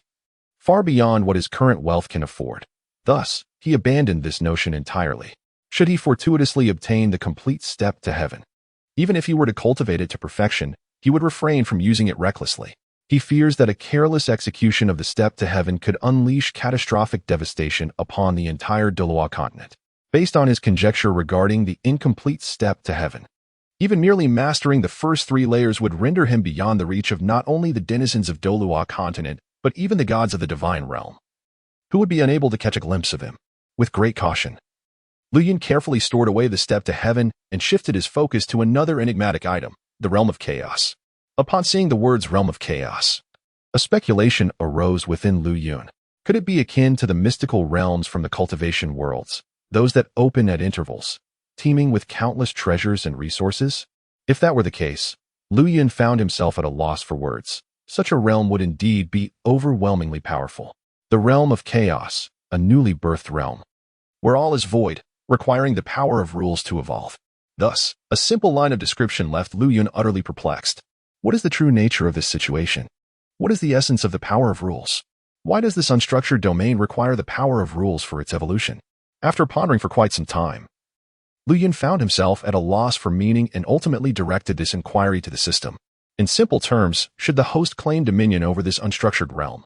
far beyond what his current wealth can afford. Thus, he abandoned this notion entirely. Should he fortuitously obtain the complete step to heaven, even if he were to cultivate it to perfection, he would refrain from using it recklessly. He fears that a careless execution of the step to heaven could unleash catastrophic devastation upon the entire Douluo Continent. Based on his conjecture regarding the incomplete step to heaven, even merely mastering the first 3 layers would render him beyond the reach of not only the denizens of Douluo Continent, but even the gods of the divine realm, who would be unable to catch a glimpse of him. With great caution, Lu Yun carefully stored away the step to heaven and shifted his focus to another enigmatic item, the realm of chaos. Upon seeing the words realm of chaos, a speculation arose within Lu Yun. Could it be akin to the mystical realms from the cultivation worlds, those that open at intervals, teeming with countless treasures and resources? If that were the case, Lu Yun found himself at a loss for words. Such a realm would indeed be overwhelmingly powerful. The realm of chaos, a newly birthed realm, where all is void, requiring the power of rules to evolve. Thus, a simple line of description left Lu Yun utterly perplexed. What is the true nature of this situation? What is the essence of the power of rules? Why does this unstructured domain require the power of rules for its evolution? After pondering for quite some time, Lu Yun found himself at a loss for meaning and ultimately directed this inquiry to the system. In simple terms, should the host claim dominion over this unstructured realm?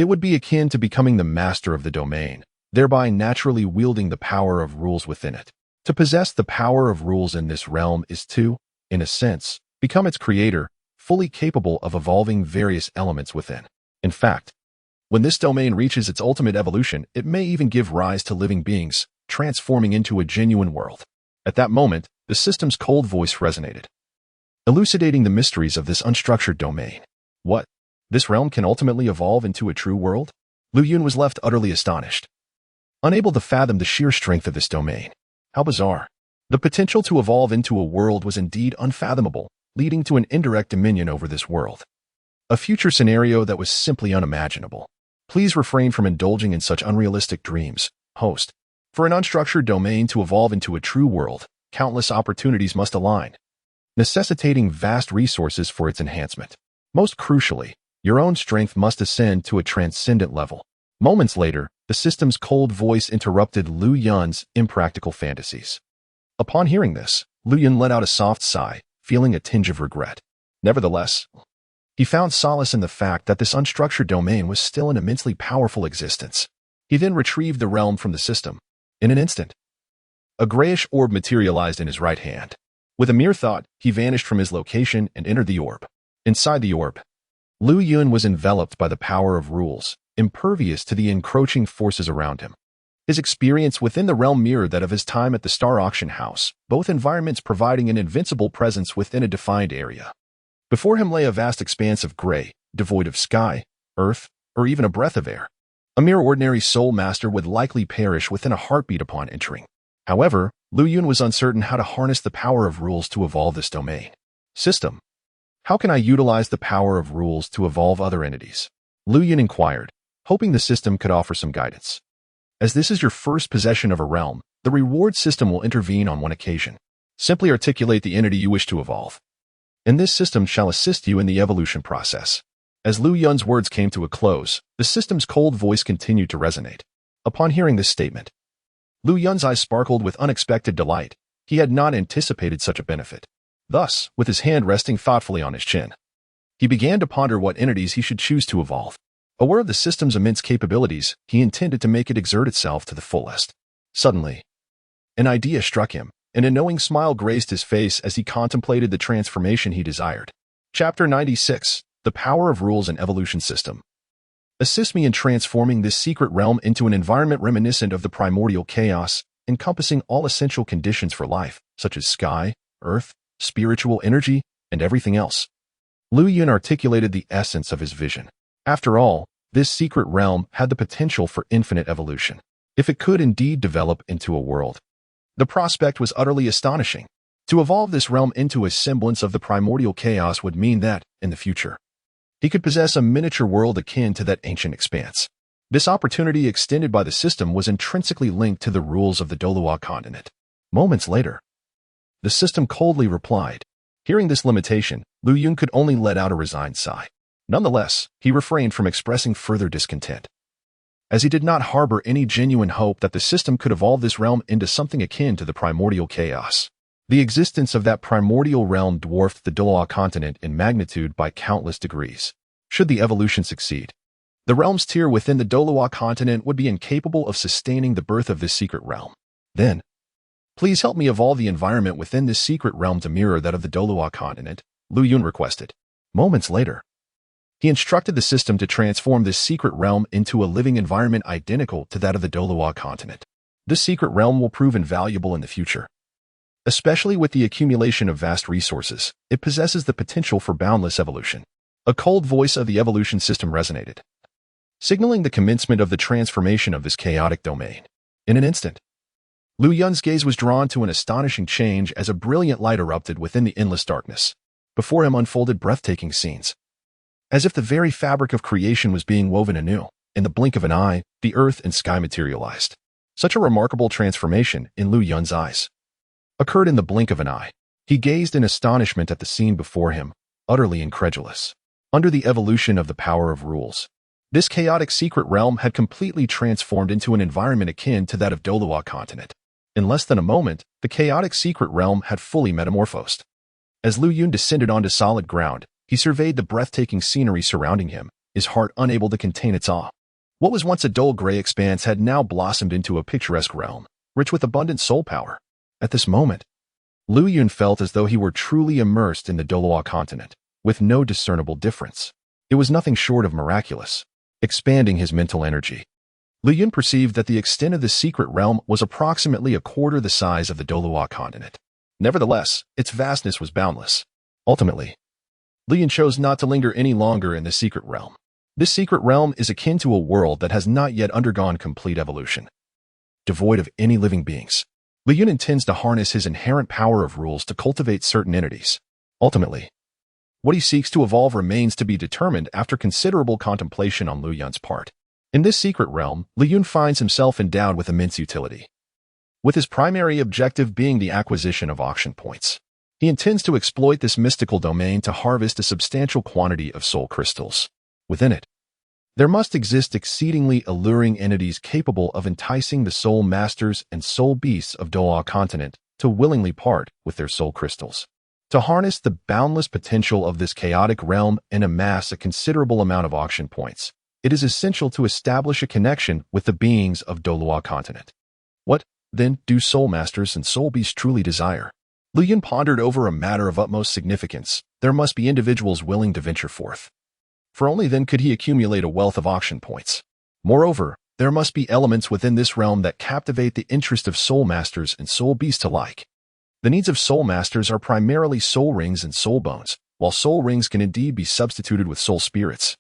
It would be akin to becoming the master of the domain, thereby naturally wielding the power of rules within it. To possess the power of rules in this realm is to, in a sense, become its creator, fully capable of evolving various elements within. In fact, when this domain reaches its ultimate evolution, it may even give rise to living beings, transforming into a genuine world. At that moment, the system's cold voice resonated, elucidating the mysteries of this unstructured domain. What? This realm can ultimately evolve into a true world? Lu Yun was left utterly astonished, unable to fathom the sheer strength of this domain. How bizarre. The potential to evolve into a world was indeed unfathomable, leading to an indirect dominion over this world. A future scenario that was simply unimaginable. Please refrain from indulging in such unrealistic dreams, host. For an unstructured domain to evolve into a true world, countless opportunities must align, necessitating vast resources for its enhancement. Most crucially, your own strength must ascend to a transcendent level. Moments later, the system's cold voice interrupted Lu Yun's impractical fantasies. Upon hearing this, Lu Yun let out a soft sigh, feeling a tinge of regret. Nevertheless, he found solace in the fact that this unstructured domain was still an immensely powerful existence. He then retrieved the realm from the system. In an instant, a grayish orb materialized in his right hand. With a mere thought, he vanished from his location and entered the orb. Inside the orb, Lu Yun was enveloped by the power of rules, impervious to the encroaching forces around him. His experience within the realm mirrored that of his time at the Star Auction House, both environments providing an invincible presence within a defined area. Before him lay a vast expanse of gray, devoid of sky, earth, or even a breath of air. A mere ordinary soul master would likely perish within a heartbeat upon entering. However, Lu Yun was uncertain how to harness the power of rules to evolve this domain. System. How can I utilize the power of rules to evolve other entities? Lu Yun inquired, hoping the system could offer some guidance. As this is your first possession of a realm, the reward system will intervene on one occasion. Simply articulate the entity you wish to evolve, and this system shall assist you in the evolution process. As Lu Yun's words came to a close, the system's cold voice continued to resonate. Upon hearing this statement, Lu Yun's eyes sparkled with unexpected delight. He had not anticipated such a benefit. Thus, with his hand resting thoughtfully on his chin, he began to ponder what entities he should choose to evolve. Aware of the system's immense capabilities, he intended to make it exert itself to the fullest. Suddenly, an idea struck him, and a knowing smile graced his face as he contemplated the transformation he desired. Chapter 96. The Power of Rules and Evolution System. Assist me in transforming this secret realm into an environment reminiscent of the primordial chaos, encompassing all essential conditions for life, such as sky, earth, spiritual energy, and everything else. Lu Yun articulated the essence of his vision. After all, this secret realm had the potential for infinite evolution, if it could indeed develop into a world. The prospect was utterly astonishing. To evolve this realm into a semblance of the primordial chaos would mean that, in the future, he could possess a miniature world akin to that ancient expanse. This opportunity extended by the system was intrinsically linked to the rules of the Douluo Continent. Moments later, the system coldly replied. Hearing this limitation, Lu Yun could only let out a resigned sigh. Nonetheless, he refrained from expressing further discontent, as he did not harbor any genuine hope that the system could evolve this realm into something akin to the primordial chaos. The existence of that primordial realm dwarfed the Douluo Continent in magnitude by countless degrees. Should the evolution succeed, the realm's tier within the Douluo Continent would be incapable of sustaining the birth of this secret realm. Then, please help me evolve the environment within this secret realm to mirror that of the Douluo Continent, Lu Yun requested. Moments later, he instructed the system to transform this secret realm into a living environment identical to that of the Douluo Continent. This secret realm will prove invaluable in the future. Especially with the accumulation of vast resources, it possesses the potential for boundless evolution. A cold voice of the evolution system resonated, signaling the commencement of the transformation of this chaotic domain. In an instant, Lu Yun's gaze was drawn to an astonishing change as a brilliant light erupted within the endless darkness. Before him unfolded breathtaking scenes, as if the very fabric of creation was being woven anew. In the blink of an eye, the earth and sky materialized. Such a remarkable transformation, in Lu Yun's eyes, occurred in the blink of an eye. He gazed in astonishment at the scene before him, utterly incredulous. Under the evolution of the power of rules, this chaotic secret realm had completely transformed into an environment akin to that of Douluo Continent. In less than a moment, the chaotic secret realm had fully metamorphosed. As Lu Yun descended onto solid ground, he surveyed the breathtaking scenery surrounding him, his heart unable to contain its awe. What was once a dull gray expanse had now blossomed into a picturesque realm, rich with abundant soul power. At this moment, Liu Yun felt as though he were truly immersed in the Douluo Continent, with no discernible difference. It was nothing short of miraculous, expanding his mental energy. Liu Yun perceived that the extent of the secret realm was approximately a quarter the size of the Douluo Continent. Nevertheless, its vastness was boundless. Ultimately, Liu Yun chose not to linger any longer in the secret realm. This secret realm is akin to a world that has not yet undergone complete evolution. Devoid of any living beings, Liu Yun intends to harness his inherent power of rules to cultivate certain entities. Ultimately, what he seeks to evolve remains to be determined after considerable contemplation on Liu Yun's part. In this secret realm, Liu Yun finds himself endowed with immense utility, with his primary objective being the acquisition of auction points. He intends to exploit this mystical domain to harvest a substantial quantity of soul crystals. Within it, there must exist exceedingly alluring entities capable of enticing the soul masters and soul beasts of Douluo Continent to willingly part with their soul crystals. To harness the boundless potential of this chaotic realm and amass a considerable amount of auction points, it is essential to establish a connection with the beings of Douluo Continent. What, then, do soul masters and soul beasts truly desire? Liu Yun pondered over a matter of utmost significance. There must be individuals willing to venture forth, for only then could he accumulate a wealth of auction points. Moreover, there must be elements within this realm that captivate the interest of soul masters and soul beasts alike. The needs of soul masters are primarily soul rings and soul bones, while soul rings can indeed be substituted with soul spirits.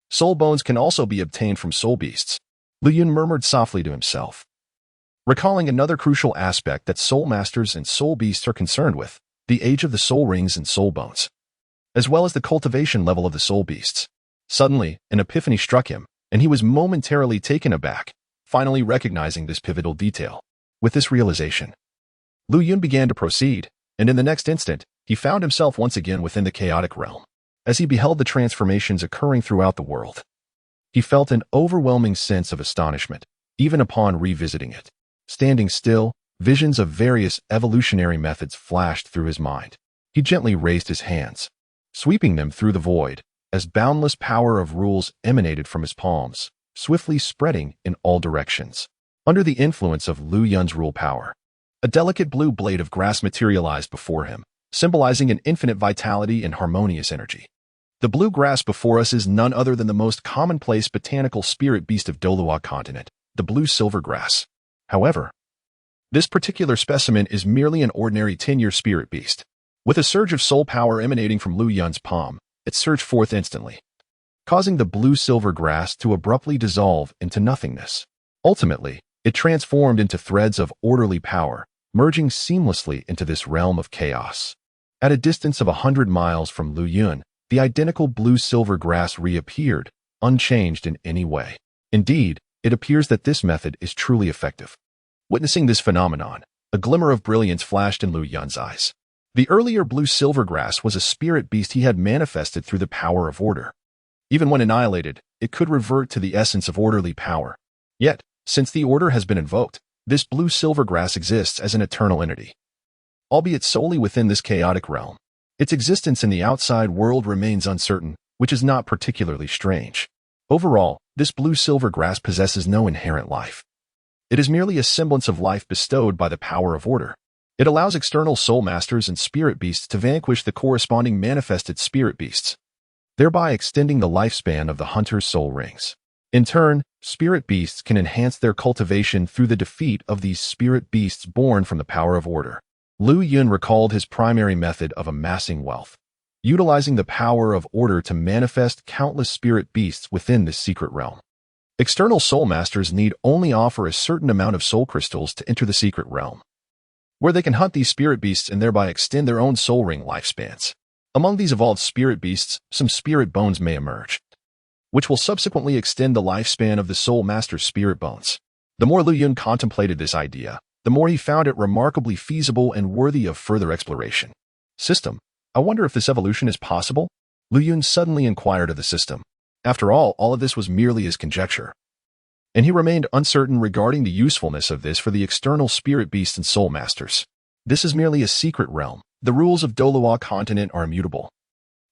Soul bones can also be obtained from soul beasts. Liu Yun murmured softly to himself, recalling another crucial aspect that soul masters and soul beasts are concerned with, the age of the soul rings and soul bones, as well as the cultivation level of the soul beasts. Suddenly, an epiphany struck him, and he was momentarily taken aback, finally recognizing this pivotal detail. With this realization, Liu Yun began to proceed, and in the next instant, he found himself once again within the chaotic realm. As he beheld the transformations occurring throughout the world, he felt an overwhelming sense of astonishment, even upon revisiting it. Standing still, visions of various evolutionary methods flashed through his mind. He gently raised his hands, sweeping them through the void, as boundless power of rules emanated from his palms, swiftly spreading in all directions. Under the influence of Liu Yun's rule power, a delicate blue blade of grass materialized before him, symbolizing an infinite vitality and harmonious energy. The blue grass before us is none other than the most commonplace botanical spirit beast of Douluo Continent, the blue silver grass. However, this particular specimen is merely an ordinary 10-year spirit beast. With a surge of soul power emanating from Liu Yun's palm, it surged forth instantly, causing the blue silver grass to abruptly dissolve into nothingness. Ultimately, it transformed into threads of orderly power, merging seamlessly into this realm of chaos. At a distance of 100 miles from Liu Yun, the identical blue-silver grass reappeared, unchanged in any way. Indeed, it appears that this method is truly effective. Witnessing this phenomenon, a glimmer of brilliance flashed in Liu Yun's eyes. The earlier blue-silver grass was a spirit beast he had manifested through the power of order. Even when annihilated, it could revert to the essence of orderly power. Yet, since the order has been invoked, this blue-silver grass exists as an eternal entity, albeit solely within this chaotic realm. Its existence in the outside world remains uncertain, which is not particularly strange. Overall, this blue-silver grass possesses no inherent life. It is merely a semblance of life bestowed by the power of order. It allows external soul masters and spirit beasts to vanquish the corresponding manifested spirit beasts, thereby extending the lifespan of the hunter's soul rings. In turn, spirit beasts can enhance their cultivation through the defeat of these spirit beasts born from the power of order. Liu Yun recalled his primary method of amassing wealth, utilizing the power of order to manifest countless spirit beasts within this secret realm. External soul masters need only offer a certain amount of soul crystals to enter the secret realm, where they can hunt these spirit beasts and thereby extend their own soul ring lifespans. Among these evolved spirit beasts, some spirit bones may emerge, which will subsequently extend the lifespan of the soul master's spirit bones. The more Liu Yun contemplated this idea, the more he found it remarkably feasible and worthy of further exploration. System, I wonder if this evolution is possible? Liu Yun suddenly inquired of the system. After all of this was merely his conjecture, and he remained uncertain regarding the usefulness of this for the external spirit beasts and soul masters. This is merely a secret realm. The rules of Douluo Continent are immutable,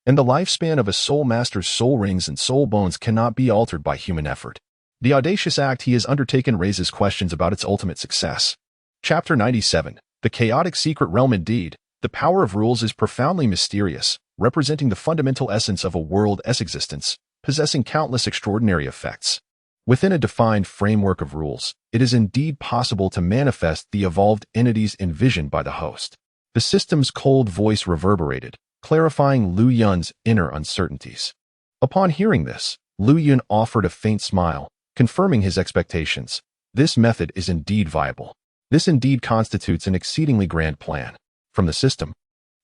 and the lifespan of a soul master's soul rings and soul bones cannot be altered by human effort. The audacious act he has undertaken raises questions about its ultimate success. Chapter 97. The Chaotic Secret Realm. Indeed, the power of rules is profoundly mysterious, representing the fundamental essence of a world's existence, possessing countless extraordinary effects. Within a defined framework of rules, it is indeed possible to manifest the evolved entities envisioned by the host. The system's cold voice reverberated, clarifying Lu Yun's inner uncertainties. Upon hearing this, Lu Yun offered a faint smile, confirming his expectations. This method is indeed viable. This indeed constitutes an exceedingly grand plan. From the system,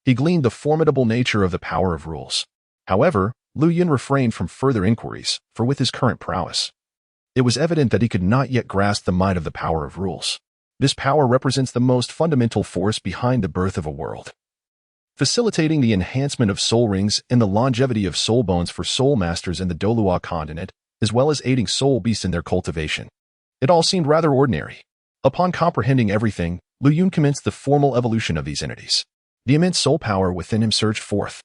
he gleaned the formidable nature of the power of rules. However, Lu Yun refrained from further inquiries, for with his current prowess, it was evident that he could not yet grasp the might of the power of rules. This power represents the most fundamental force behind the birth of a world, facilitating the enhancement of soul rings and the longevity of soul bones for soul masters in the Douluo Continent, as well as aiding soul beasts in their cultivation. It all seemed rather ordinary. Upon comprehending everything, Lu Yun commenced the formal evolution of these entities. The immense soul power within him surged forth,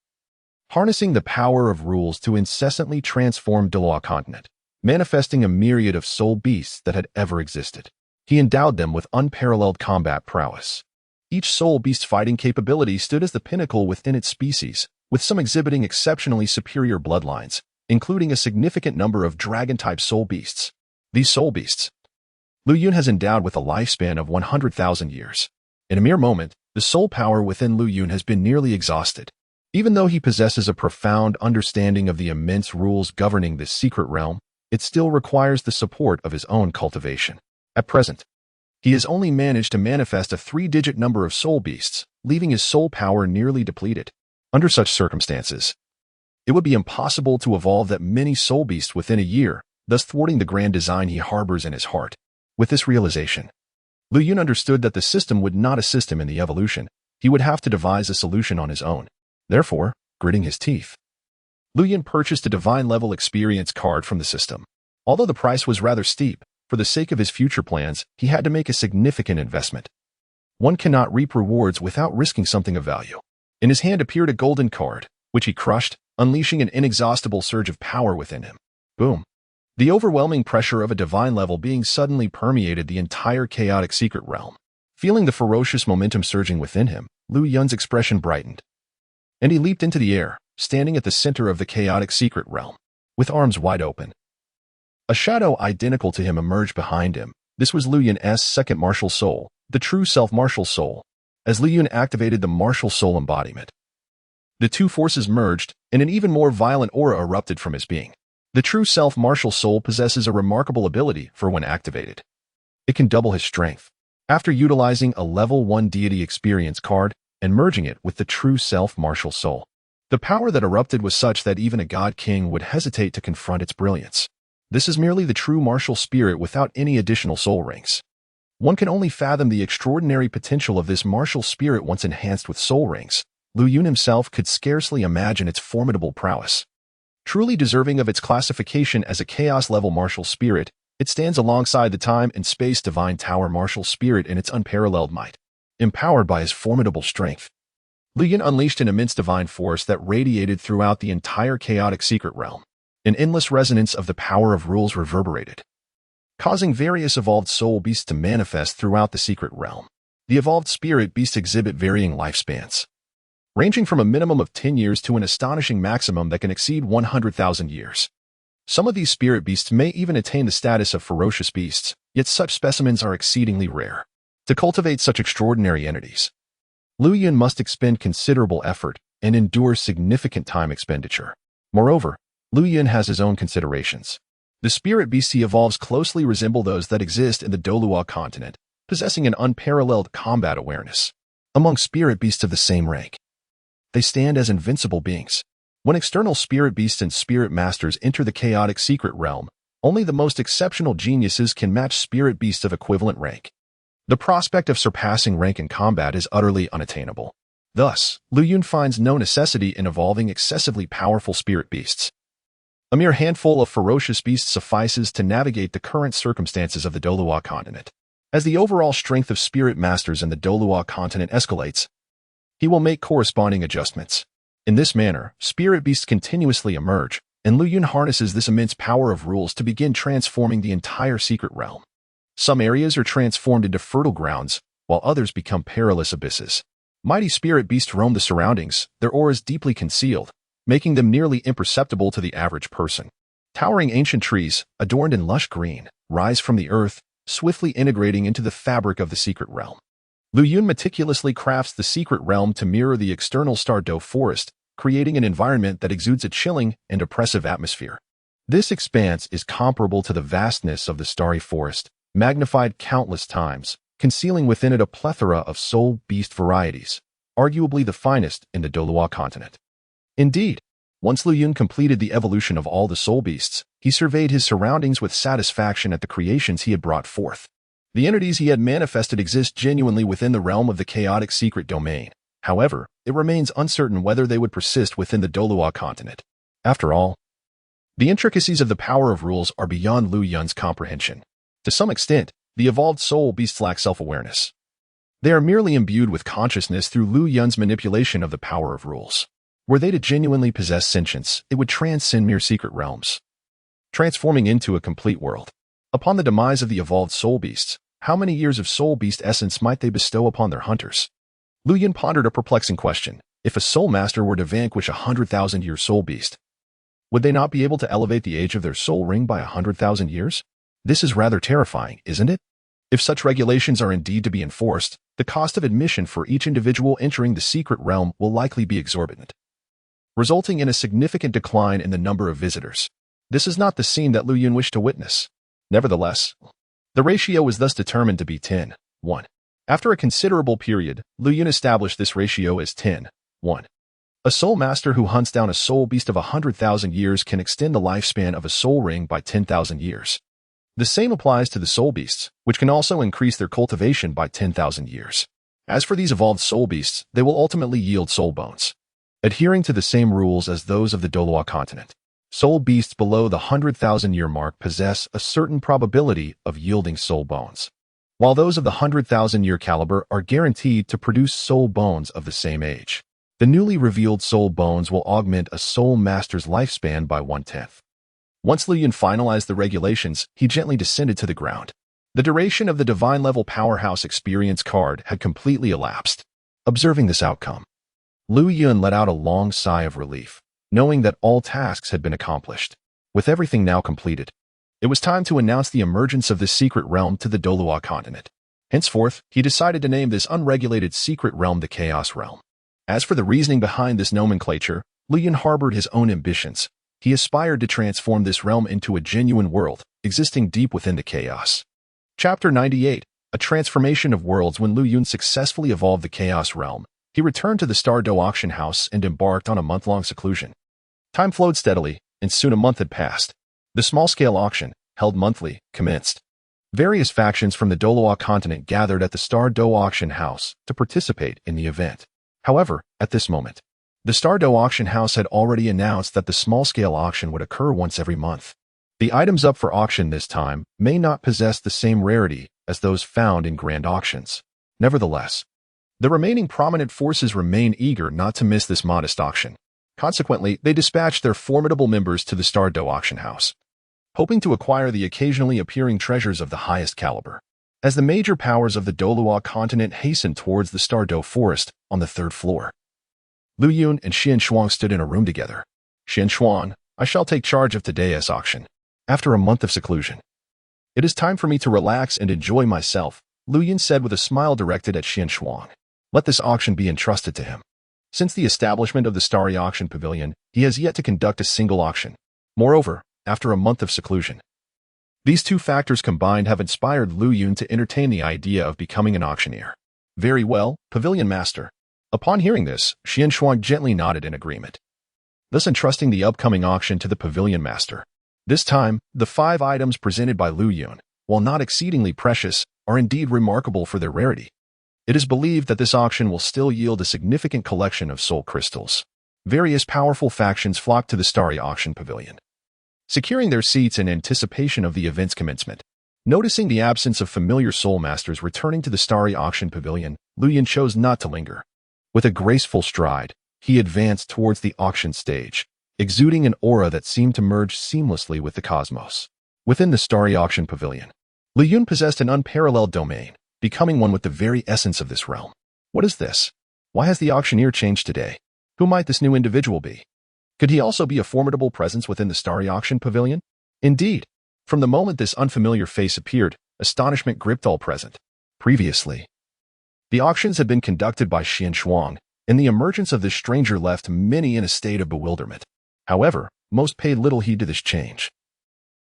harnessing the power of rules to incessantly transform Douluo Continent, manifesting a myriad of soul beasts that had ever existed. He endowed them with unparalleled combat prowess. Each soul beast fighting capability stood as the pinnacle within its species, with some exhibiting exceptionally superior bloodlines, including a significant number of dragon-type soul beasts. These soul beasts, Lu Yun has endowed with a lifespan of 100,000 years. In a mere moment, the soul power within Lu Yun has been nearly exhausted. Even though he possesses a profound understanding of the immense rules governing this secret realm, it still requires the support of his own cultivation. At present, he has only managed to manifest a 3-digit number of soul beasts, leaving his soul power nearly depleted. Under such circumstances, it would be impossible to evolve that many soul beasts within a year, thus thwarting the grand design he harbors in his heart. With this realization, Lu Yun understood that the system would not assist him in the evolution. He would have to devise a solution on his own. Therefore, gritting his teeth, Lu Yun purchased a divine-level experience card from the system. Although the price was rather steep, for the sake of his future plans, he had to make a significant investment. One cannot reap rewards without risking something of value. In his hand appeared a golden card, which he crushed, unleashing an inexhaustible surge of power within him. Boom! The overwhelming pressure of a divine-level being suddenly permeated the entire chaotic secret realm. Feeling the ferocious momentum surging within him, Lu Yun's expression brightened, and he leaped into the air, standing at the center of the chaotic secret realm, with arms wide open. A shadow identical to him emerged behind him. This was Lu Yun's second martial soul, the true self-martial soul. As Lu Yun activated the martial soul embodiment, the two forces merged, and an even more violent aura erupted from his being. The true self-martial soul possesses a remarkable ability for when activated. It can double his strength. After utilizing a level 1 deity experience card and merging it with the true self-martial soul, the power that erupted was such that even a god king would hesitate to confront its brilliance. This is merely the true martial spirit without any additional soul rings. One can only fathom the extraordinary potential of this martial spirit once enhanced with soul rings. Lu Yun himself could scarcely imagine its formidable prowess. Truly deserving of its classification as a chaos-level martial spirit, it stands alongside the time and space divine tower martial spirit in its unparalleled might. Empowered by his formidable strength, Lu Yun unleashed an immense divine force that radiated throughout the entire chaotic secret realm. An endless resonance of the power of rules reverberated, causing various evolved soul beasts to manifest throughout the secret realm. The evolved spirit beasts exhibit varying lifespans, ranging from a minimum of 10 years to an astonishing maximum that can exceed 100,000 years. Some of these spirit beasts may even attain the status of ferocious beasts, yet such specimens are exceedingly rare. To cultivate such extraordinary entities, Lu Yun must expend considerable effort and endure significant time expenditure. Moreover, Lu Yun has his own considerations. The spirit beasts he evolves closely resemble those that exist in the Douluo Continent, possessing an unparalleled combat awareness. Among spirit beasts of the same rank, they stand as invincible beings. When external spirit beasts and spirit masters enter the chaotic secret realm, only the most exceptional geniuses can match spirit beasts of equivalent rank. The prospect of surpassing rank in combat is utterly unattainable. Thus, Lu Yun finds no necessity in evolving excessively powerful spirit beasts. A mere handful of ferocious beasts suffices to navigate the current circumstances of the Douluo Continent. As the overall strength of spirit masters in the Douluo Continent escalates, he will make corresponding adjustments. In this manner, spirit beasts continuously emerge, and Lu Yun harnesses this immense power of rules to begin transforming the entire secret realm. Some areas are transformed into fertile grounds, while others become perilous abysses. Mighty spirit beasts roam the surroundings, their auras deeply concealed, making them nearly imperceptible to the average person. Towering ancient trees, adorned in lush green, rise from the earth, swiftly integrating into the fabric of the secret realm. Lu Yun meticulously crafts the secret realm to mirror the external Star Dou forest, creating an environment that exudes a chilling and oppressive atmosphere. This expanse is comparable to the vastness of the starry forest, magnified countless times, concealing within it a plethora of soul beast varieties, arguably the finest in the Douluo Continent. Indeed, once Lu Yun completed the evolution of all the soul beasts, he surveyed his surroundings with satisfaction at the creations he had brought forth. The entities he had manifested exist genuinely within the realm of the chaotic secret domain. However, it remains uncertain whether they would persist within the Douluo Continent. After all, the intricacies of the power of rules are beyond Lu Yun's comprehension. To some extent, the evolved soul beasts lack self-awareness. They are merely imbued with consciousness through Lu Yun's manipulation of the power of rules. Were they to genuinely possess sentience, it would transcend mere secret realms, transforming into a complete world. Upon the demise of the evolved soul beasts, how many years of soul beast essence might they bestow upon their hunters? Lu Yun pondered a perplexing question. If a soul master were to vanquish 100,000-year soul beast, would they not be able to elevate the age of their soul ring by 100,000 years? This is rather terrifying, isn't it? If such regulations are indeed to be enforced, the cost of admission for each individual entering the secret realm will likely be exorbitant, resulting in a significant decline in the number of visitors. This is not the scene that Lu Yun wished to witness. Nevertheless, the ratio was thus determined to be 10:1. After a considerable period, Lu Yun established this ratio as 10:1. A soul master who hunts down a soul beast of 100,000 years can extend the lifespan of a soul ring by 10,000 years. The same applies to the soul beasts, which can also increase their cultivation by 10,000 years. As for these evolved soul beasts, they will ultimately yield soul bones, adhering to the same rules as those of the Douluo Continent. Soul beasts below the 100,000-year mark possess a certain probability of yielding soul bones, while those of the 100,000-year caliber are guaranteed to produce soul bones of the same age. The newly revealed soul bones will augment a soul master's lifespan by 1/10. Once Lu Yun finalized the regulations, he gently descended to the ground. The duration of the divine level powerhouse experience card had completely elapsed. Observing this outcome, Lu Yun let out a long sigh of relief, knowing that all tasks had been accomplished. With everything now completed, it was time to announce the emergence of this secret realm to the Douluo Continent. Henceforth, he decided to name this unregulated secret realm the Chaos Realm. As for the reasoning behind this nomenclature, Lu Yun harbored his own ambitions. He aspired to transform this realm into a genuine world, existing deep within the chaos. Chapter 98, A Transformation of Worlds. When Lu Yun successfully evolved the Chaos Realm, he returned to the Star Dou Auction House and embarked on a month-long seclusion. Time flowed steadily, and soon a month had passed. The small-scale auction, held monthly, commenced. Various factions from the Douluo Continent gathered at the Star Dou Auction House to participate in the event. However, at this moment, the Star Dou Auction House had already announced that the small-scale auction would occur once every month. The items up for auction this time may not possess the same rarity as those found in grand auctions. Nevertheless, the remaining prominent forces remain eager not to miss this modest auction. Consequently, they dispatched their formidable members to the Star Dou Auction House, hoping to acquire the occasionally appearing treasures of the highest caliber. As the major powers of the Douluo Continent hastened towards the Star Dou forest on the 3rd floor, Lu Yun and Xian Shuang stood in a room together. Xian Shuang, I shall take charge of today's auction. After a month of seclusion, it is time for me to relax and enjoy myself, Lu Yun said with a smile directed at Xian Shuang. Let this auction be entrusted to him. Since the establishment of the Starry Auction Pavilion, he has yet to conduct a single auction. Moreover, after a month of seclusion, these two factors combined have inspired Lu Yun to entertain the idea of becoming an auctioneer. Very well, Pavilion Master. Upon hearing this, Xian Shuang gently nodded in agreement, thus entrusting the upcoming auction to the Pavilion Master. This time, the 5 items presented by Lu Yun, while not exceedingly precious, are indeed remarkable for their rarity. It is believed that this auction will still yield a significant collection of soul crystals. Various powerful factions flocked to the Starry Auction Pavilion, securing their seats in anticipation of the event's commencement. Noticing the absence of familiar soul masters returning to the Starry Auction Pavilion, Lu Yun chose not to linger. With a graceful stride, He advanced towards the auction stage, exuding an aura that seemed to merge seamlessly with the cosmos. Within the starry auction pavilion, Lu Yun possessed an unparalleled domain, becoming one with the very essence of this realm. What is this? Why has the auctioneer changed today? Who might this new individual be? Could he also be a formidable presence within the starry auction pavilion? Indeed, from the moment this unfamiliar face appeared, astonishment gripped all present. Previously, the auctions had been conducted by Xian Shuang, and the emergence of this stranger left many in a state of bewilderment. However, most paid little heed to this change.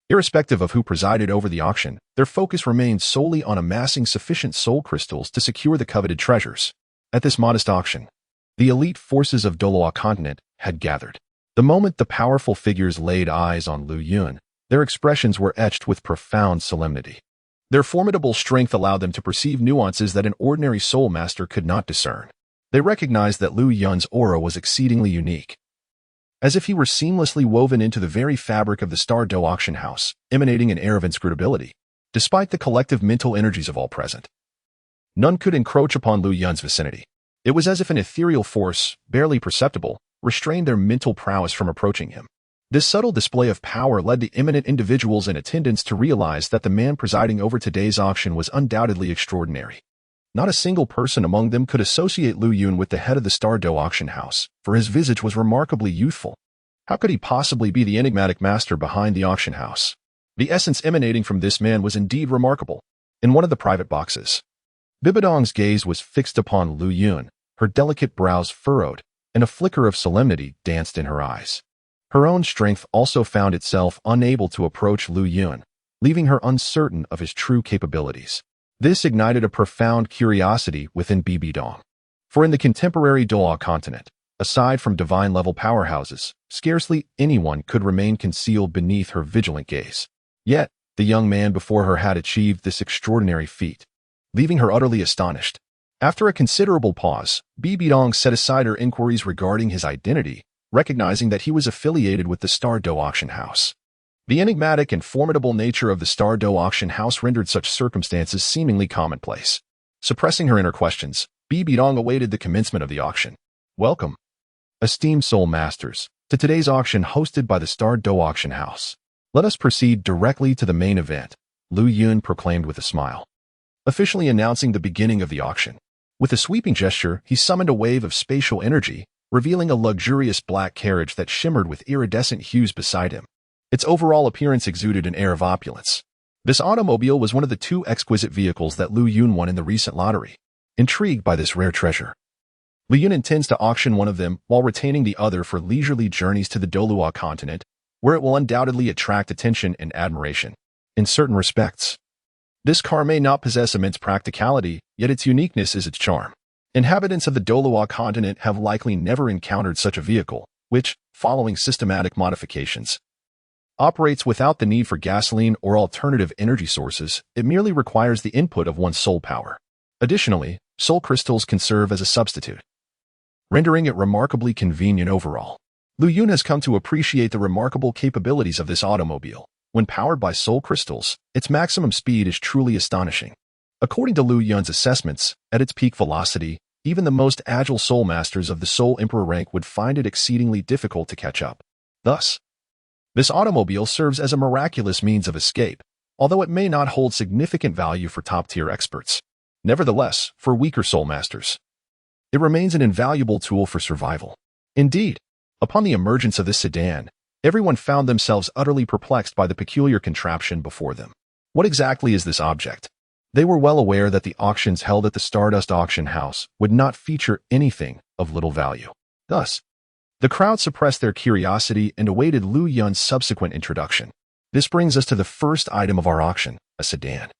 Irrespective of who presided over the auction, their focus remained solely on amassing sufficient soul crystals to secure the coveted treasures. At this modest auction, the elite forces of Douluo Continent had gathered. The moment the powerful figures laid eyes on Lu Yun, their expressions were etched with profound solemnity. Their formidable strength allowed them to perceive nuances that an ordinary soul master could not discern. They recognized that Lu Yun's aura was exceedingly unique, as if he were seamlessly woven into the very fabric of the Star Dou Auction House, emanating an air of inscrutability. Despite the collective mental energies of all present, none could encroach upon Lu Yun's vicinity. It was as if an ethereal force, barely perceptible, restrained their mental prowess from approaching him. This subtle display of power led the eminent individuals in attendance to realize that the man presiding over today's auction was undoubtedly extraordinary. Not a single person among them could associate Lu Yun with the head of the Star Dou Auction House, for his visage was remarkably youthful. How could he possibly be the enigmatic master behind the auction house? The essence emanating from this man was indeed remarkable. In one of the private boxes, Bibidong's gaze was fixed upon Lu Yun, her delicate brows furrowed, and a flicker of solemnity danced in her eyes. Her own strength also found itself unable to approach Lu Yun, leaving her uncertain of his true capabilities. This ignited a profound curiosity within Bibidong. For in the contemporary Douluo Continent, aside from divine-level powerhouses, scarcely anyone could remain concealed beneath her vigilant gaze. Yet, the young man before her had achieved this extraordinary feat, leaving her utterly astonished. After a considerable pause, Bibidong set aside her inquiries regarding his identity, recognizing that he was affiliated with the Star Dou Auction House. The enigmatic and formidable nature of the Star Dou Auction House rendered such circumstances seemingly commonplace. Suppressing her inner questions, Bibidong awaited the commencement of the auction. Welcome, esteemed soul masters, to today's auction hosted by the Star Dou Auction House. Let us proceed directly to the main event, Lu Yun proclaimed with a smile, officially announcing the beginning of the auction. With a sweeping gesture, he summoned a wave of spatial energy, revealing a luxurious black carriage that shimmered with iridescent hues beside him. Its overall appearance exuded an air of opulence. This automobile was one of the two exquisite vehicles that Lu Yun won in the recent lottery. Intrigued by this rare treasure, Lu Yun intends to auction one of them while retaining the other for leisurely journeys to the Douluo Continent, where it will undoubtedly attract attention and admiration. In certain respects, this car may not possess immense practicality, yet its uniqueness is its charm. Inhabitants of the Douluo Continent have likely never encountered such a vehicle, which, following systematic modifications, operates without the need for gasoline or alternative energy sources. It merely requires the input of one's soul power. Additionally, soul crystals can serve as a substitute, rendering it remarkably convenient overall. Lu Yun has come to appreciate the remarkable capabilities of this automobile. When powered by soul crystals, its maximum speed is truly astonishing. According to Lu Yun's assessments, at its peak velocity, even the most agile soul masters of the Soul Emperor rank would find it exceedingly difficult to catch up. Thus, this automobile serves as a miraculous means of escape, although it may not hold significant value for top-tier experts. Nevertheless, for weaker soul masters, it remains an invaluable tool for survival. Indeed, upon the emergence of this sedan, everyone found themselves utterly perplexed by the peculiar contraption before them. What exactly is this object? They were well aware that the auctions held at the Stardust Auction House would not feature anything of little value. Thus, the crowd suppressed their curiosity and awaited Lu Yun's subsequent introduction. This brings us to the first item of our auction, a sedan.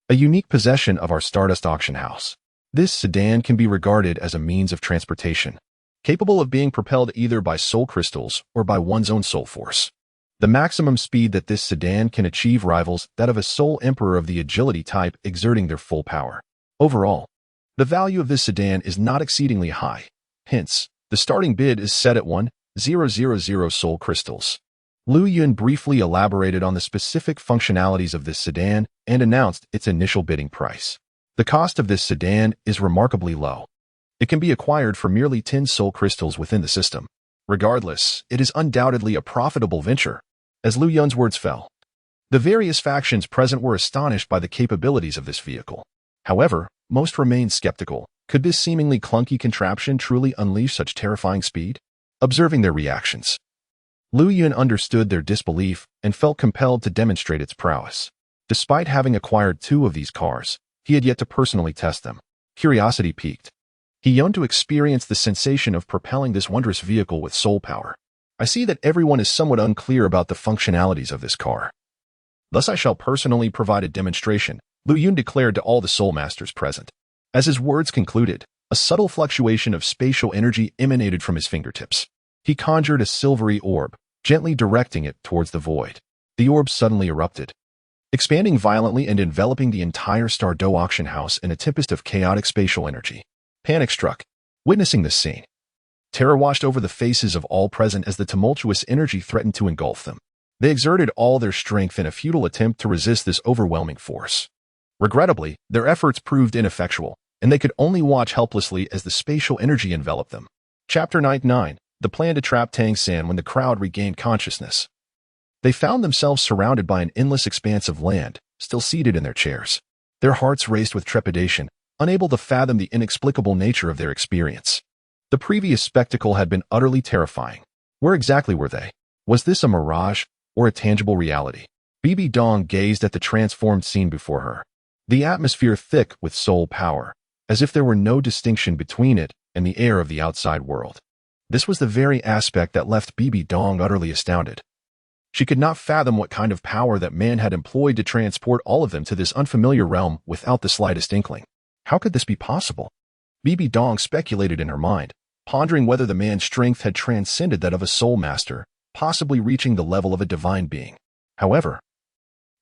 A unique possession of our Stardust Auction House. This sedan can be regarded as a means of transportation, capable of being propelled either by soul crystals or by one's own soul force. The maximum speed that this sedan can achieve rivals that of a soul emperor of the agility type exerting their full power. Overall, the value of this sedan is not exceedingly high. Hence, the starting bid is set at 1,000 soul crystals. Lu Yun briefly elaborated on the specific functionalities of this sedan and announced its initial bidding price. The cost of this sedan is remarkably low. It can be acquired for merely 10 soul crystals within the system. Regardless, it is undoubtedly a profitable venture. As Lu Yun's words fell, the various factions present were astonished by the capabilities of this vehicle. However, most remained skeptical. Could this seemingly clunky contraption truly unleash such terrifying speed? Observing their reactions, Lu Yun understood their disbelief and felt compelled to demonstrate its prowess. Despite having acquired 2 of these cars, he had yet to personally test them. Curiosity piqued. He yearned to experience the sensation of propelling this wondrous vehicle with soul power. I see that everyone is somewhat unclear about the functionalities of this car. Thus I shall personally provide a demonstration, Lu Yun declared to all the soul masters present. As his words concluded, a subtle fluctuation of spatial energy emanated from his fingertips. He conjured a silvery orb, gently directing it towards the void. The orb suddenly erupted, expanding violently and enveloping the entire Star Dou Auction House in a tempest of chaotic spatial energy. Panic struck, witnessing this scene. Terror washed over the faces of all present as the tumultuous energy threatened to engulf them. They exerted all their strength in a futile attempt to resist this overwhelming force. Regrettably, their efforts proved ineffectual, and they could only watch helplessly as the spatial energy enveloped them. Chapter 99. The plan to trap Tang San. When the crowd regained consciousness, they found themselves surrounded by an endless expanse of land, still seated in their chairs. Their hearts raced with trepidation, unable to fathom the inexplicable nature of their experience. The previous spectacle had been utterly terrifying. Where exactly were they? Was this a mirage or a tangible reality? Bibi Dong gazed at the transformed scene before her, the atmosphere thick with soul power, as if there were no distinction between it and the air of the outside world. This was the very aspect that left Bibi Dong utterly astounded. She could not fathom what kind of power that man had employed to transport all of them to this unfamiliar realm without the slightest inkling. How could this be possible? Bibi Dong speculated in her mind, pondering whether the man's strength had transcended that of a soul master, possibly reaching the level of a divine being. However,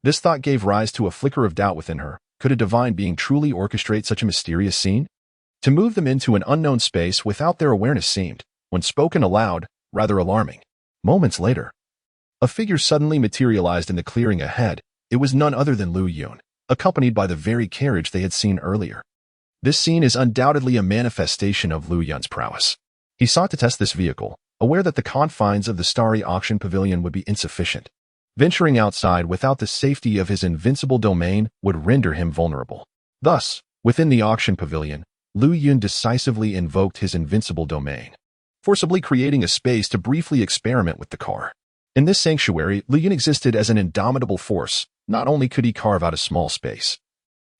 this thought gave rise to a flicker of doubt within her. Could a divine being truly orchestrate such a mysterious scene? To move them into an unknown space without their awareness seemed, when spoken aloud, rather alarming. Moments later, a figure suddenly materialized in the clearing ahead. It was none other than Lu Yun, accompanied by the very carriage they had seen earlier. This scene is undoubtedly a manifestation of Lu Yun's prowess. He sought to test this vehicle, aware that the confines of the starry auction pavilion would be insufficient. Venturing outside without the safety of his invincible domain would render him vulnerable. Thus, within the auction pavilion, Lu Yun decisively invoked his invincible domain, forcibly creating a space to briefly experiment with the car. In this sanctuary, Lu Yun existed as an indomitable force. Not only could he carve out a small space,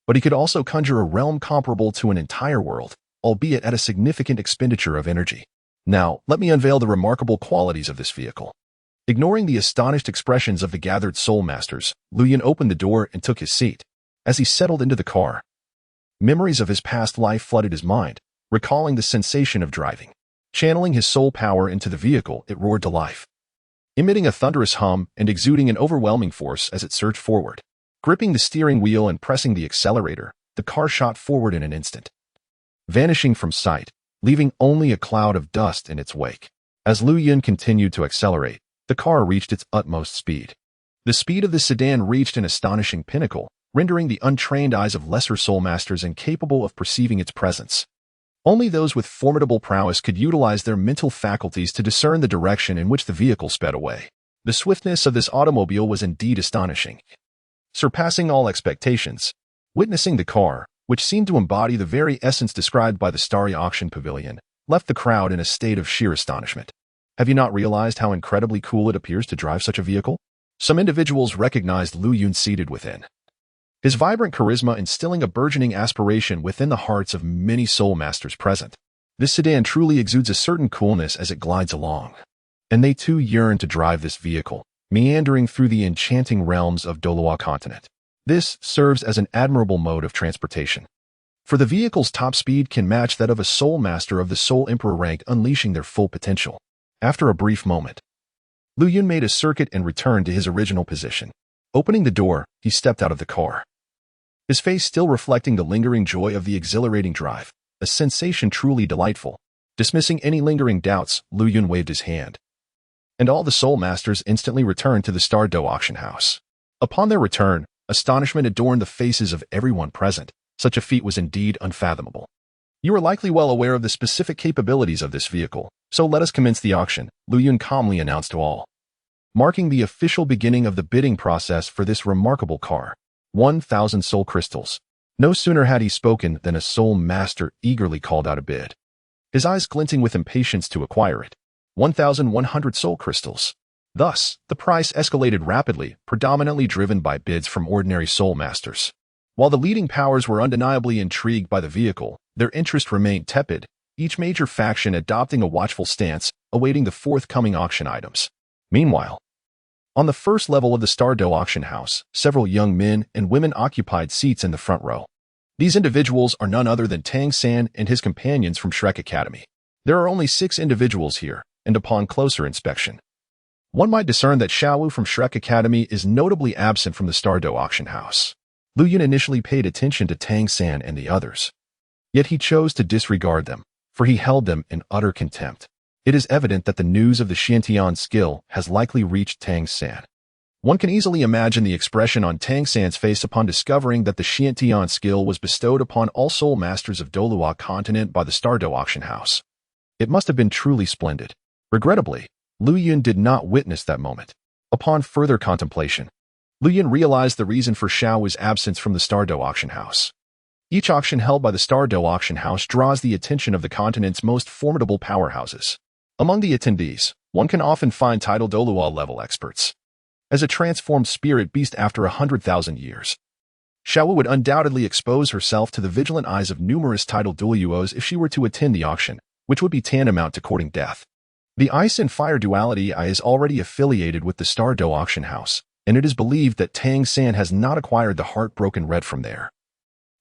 but he could also conjure a realm comparable to an entire world, albeit at a significant expenditure of energy. Now, let me unveil the remarkable qualities of this vehicle. Ignoring the astonished expressions of the gathered soul masters, Lu Yun opened the door and took his seat. As he settled into the car, memories of his past life flooded his mind, recalling the sensation of driving. Channeling his soul power into the vehicle, it roared to life, emitting a thunderous hum and exuding an overwhelming force as it surged forward. Gripping the steering wheel and pressing the accelerator, the car shot forward in an instant, vanishing from sight, leaving only a cloud of dust in its wake. As Lu Yun continued to accelerate, the car reached its utmost speed. The speed of the sedan reached an astonishing pinnacle, rendering the untrained eyes of lesser soul masters incapable of perceiving its presence. Only those with formidable prowess could utilize their mental faculties to discern the direction in which the vehicle sped away. The swiftness of this automobile was indeed astonishing, surpassing all expectations. Witnessing the car, which seemed to embody the very essence described by the starry auction pavilion, left the crowd in a state of sheer astonishment. Have you not realized how incredibly cool it appears to drive such a vehicle? Some individuals recognized Lu Yun seated within, his vibrant charisma instilling a burgeoning aspiration within the hearts of many soul masters present. This sedan truly exudes a certain coolness as it glides along, and they too yearn to drive this vehicle, meandering through the enchanting realms of Douluo Continent. This serves as an admirable mode of transportation, for the vehicle's top speed can match that of a soul master of the Soul Emperor rank, unleashing their full potential. After a brief moment, Lu Yun made a circuit and returned to his original position. Opening the door, he stepped out of the car, his face still reflecting the lingering joy of the exhilarating drive, a sensation truly delightful. Dismissing any lingering doubts, Lu Yun waved his hand, and all the soul masters instantly returned to the Star Dou Auction House. Upon their return, astonishment adorned the faces of everyone present. Such a feat was indeed unfathomable. You are likely well aware of the specific capabilities of this vehicle, so let us commence the auction, Lu Yun calmly announced to all, marking the official beginning of the bidding process for this remarkable car. 1,000 soul crystals. No sooner had he spoken than a soul master eagerly called out a bid, his eyes glinting with impatience to acquire it. 1,100 soul crystals. Thus, the price escalated rapidly, predominantly driven by bids from ordinary soul masters. While the leading powers were undeniably intrigued by the vehicle, their interest remained tepid, each major faction adopting a watchful stance, awaiting the forthcoming auction items. Meanwhile, on the first level of the Star Dou Auction House, several young men and women occupied seats in the front row. These individuals are none other than Tang San and his companions from Shrek Academy. There are only 6 individuals here, and upon closer inspection, one might discern that Xiaowu from Shrek Academy is notably absent from the Star Dou Auction House. Lu Yun initially paid attention to Tang San and the others. Yet he chose to disregard them, for he held them in utter contempt. It is evident that the news of the Xiantian skill has likely reached Tang San. One can easily imagine the expression on Tang San's face upon discovering that the Xiantian skill was bestowed upon all soul masters of Douluo Continent by the Star Dou Auction House. It must have been truly splendid. Regrettably, Lu Yun did not witness that moment. Upon further contemplation, Lu Yun realized the reason for Xiao's absence from the Star Dou Auction House. Each auction held by the Star Dou Auction House draws the attention of the continent's most formidable powerhouses. Among the attendees, one can often find titled Douluo-level experts. As a transformed spirit beast after 100,000 years, Xiao would undoubtedly expose herself to the vigilant eyes of numerous titled Douluos if she were to attend the auction, which would be tantamount to courting death. The ice and fire duality is already affiliated with the Star Dou Auction House, and it is believed that Tang San has not acquired the heartbroken red from there,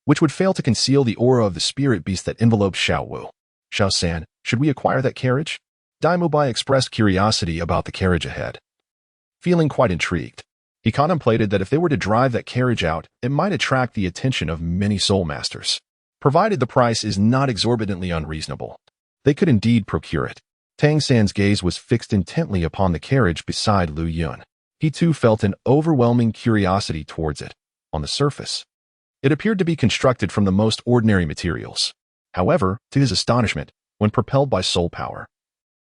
which would fail to conceal the aura of the spirit beast that envelopes Xiaowu. Xiao San, should we acquire that carriage? Dai Mubai expressed curiosity about the carriage ahead. Feeling quite intrigued, he contemplated that if they were to drive that carriage out, it might attract the attention of many soul masters. Provided the price is not exorbitantly unreasonable, they could indeed procure it. Tang San's gaze was fixed intently upon the carriage beside Lu Yun. He too felt an overwhelming curiosity towards it. On the surface, it appeared to be constructed from the most ordinary materials. However, to his astonishment, when propelled by soul power,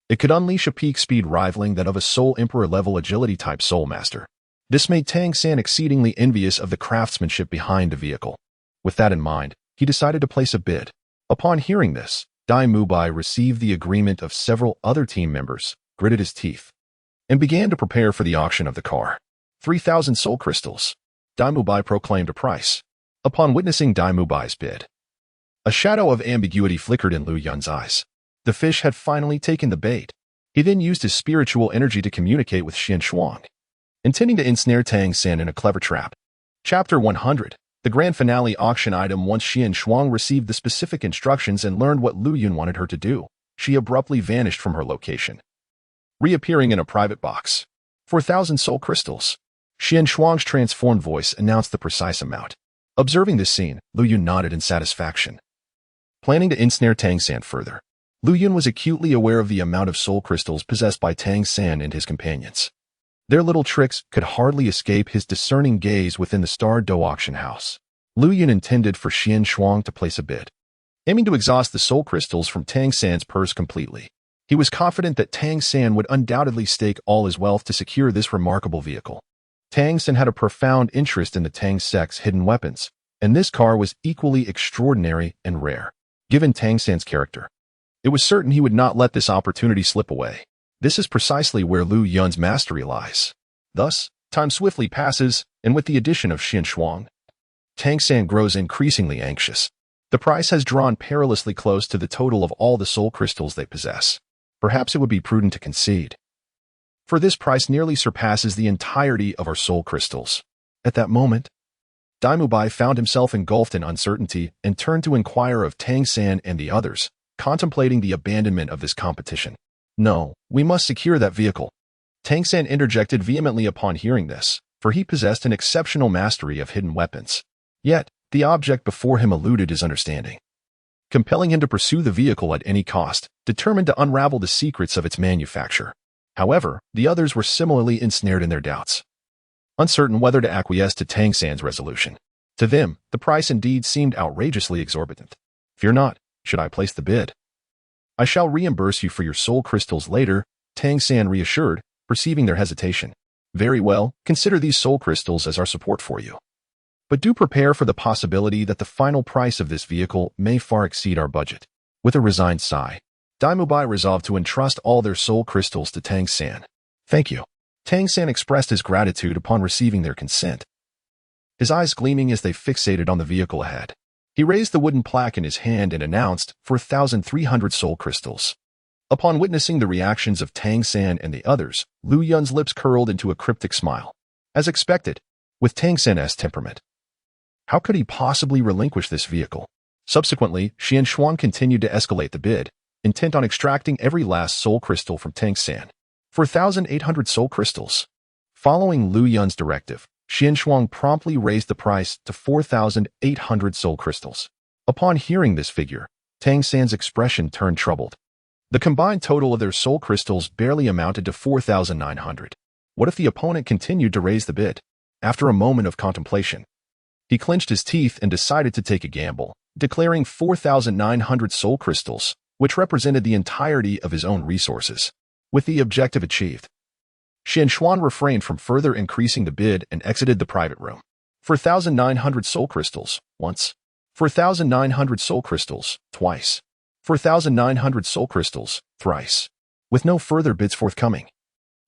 it could unleash a peak speed rivaling that of a Soul Emperor-level agility-type Soul Master. This made Tang San exceedingly envious of the craftsmanship behind the vehicle. With that in mind, he decided to place a bid. Upon hearing this, Dai Mubai received the agreement of several other team members, gritted his teeth, and began to prepare for the auction of the car. 3,000 soul crystals. Dai Mubai proclaimed a price. Upon witnessing Dai Mubai's bid, a shadow of ambiguity flickered in Lu Yun's eyes. The fish had finally taken the bait. He then used his spiritual energy to communicate with Xian Shuang, intending to ensnare Tang San in a clever trap. Chapter 100. The grand finale auction item. Once Xian Shuang received the specific instructions and learned what Lu Yun wanted her to do, she abruptly vanished from her location, reappearing in a private box. 4,000 soul crystals. Xian Shuang's transformed voice announced the precise amount. Observing this scene, Lu Yun nodded in satisfaction. Planning to ensnare Tang San further, Lu Yun was acutely aware of the amount of soul crystals possessed by Tang San and his companions. Their little tricks could hardly escape his discerning gaze within the Star Dou Auction House. Lu Yun intended for Xian Shuang to place a bid, aiming to exhaust the soul crystals from Tang San's purse completely. He was confident that Tang San would undoubtedly stake all his wealth to secure this remarkable vehicle. Tang San had a profound interest in the Tang Sect's hidden weapons, and this car was equally extraordinary and rare. Given Tang San's character, it was certain he would not let this opportunity slip away. This is precisely where Lu Yun's mastery lies. Thus, time swiftly passes, and with the addition of Xian Shuang, Tang San grows increasingly anxious. The price has drawn perilously close to the total of all the soul crystals they possess. Perhaps it would be prudent to concede, for this price nearly surpasses the entirety of our soul crystals. At that moment, Dai Mubai found himself engulfed in uncertainty and turned to inquire of Tang San and the others, contemplating the abandonment of this competition. No, we must secure that vehicle. Tang San interjected vehemently upon hearing this, for he possessed an exceptional mastery of hidden weapons. Yet, the object before him eluded his understanding, compelling him to pursue the vehicle at any cost, determined to unravel the secrets of its manufacture. However, the others were similarly ensnared in their doubts, uncertain whether to acquiesce to Tang San's resolution. To them, the price indeed seemed outrageously exorbitant. Fear not, Should I place the bid? I shall reimburse you for your soul crystals later, Tang San reassured, perceiving their hesitation. Very well, consider these soul crystals as our support for you. But do prepare for the possibility that the final price of this vehicle may far exceed our budget. With a resigned sigh, Daimubai resolved to entrust all their soul crystals to Tang San. Thank you. Tang San expressed his gratitude upon receiving their consent, his eyes gleaming as they fixated on the vehicle ahead. He raised the wooden plaque in his hand and announced, 4,300 soul crystals. Upon witnessing the reactions of Tang San and the others, Lu Yun's lips curled into a cryptic smile. As expected, with Tang San's temperament, how could he possibly relinquish this vehicle? Subsequently, Xian Shuang continued to escalate the bid, intent on extracting every last soul crystal from Tang San. 4,800 soul crystals. Following Lu Yun's directive, Xian Shuang promptly raised the price to 4,800 soul crystals. Upon hearing this figure, Tang San's expression turned troubled. The combined total of their soul crystals barely amounted to 4,900. What if the opponent continued to raise the bid? After a moment of contemplation, he clenched his teeth and decided to take a gamble, declaring 4,900 soul crystals, which represented the entirety of his own resources. With the objective achieved, Xian Shuang refrained from further increasing the bid and exited the private room. 4,900 soul crystals, once. 4,900 soul crystals, twice. 4,900 soul crystals, thrice. With no further bids forthcoming,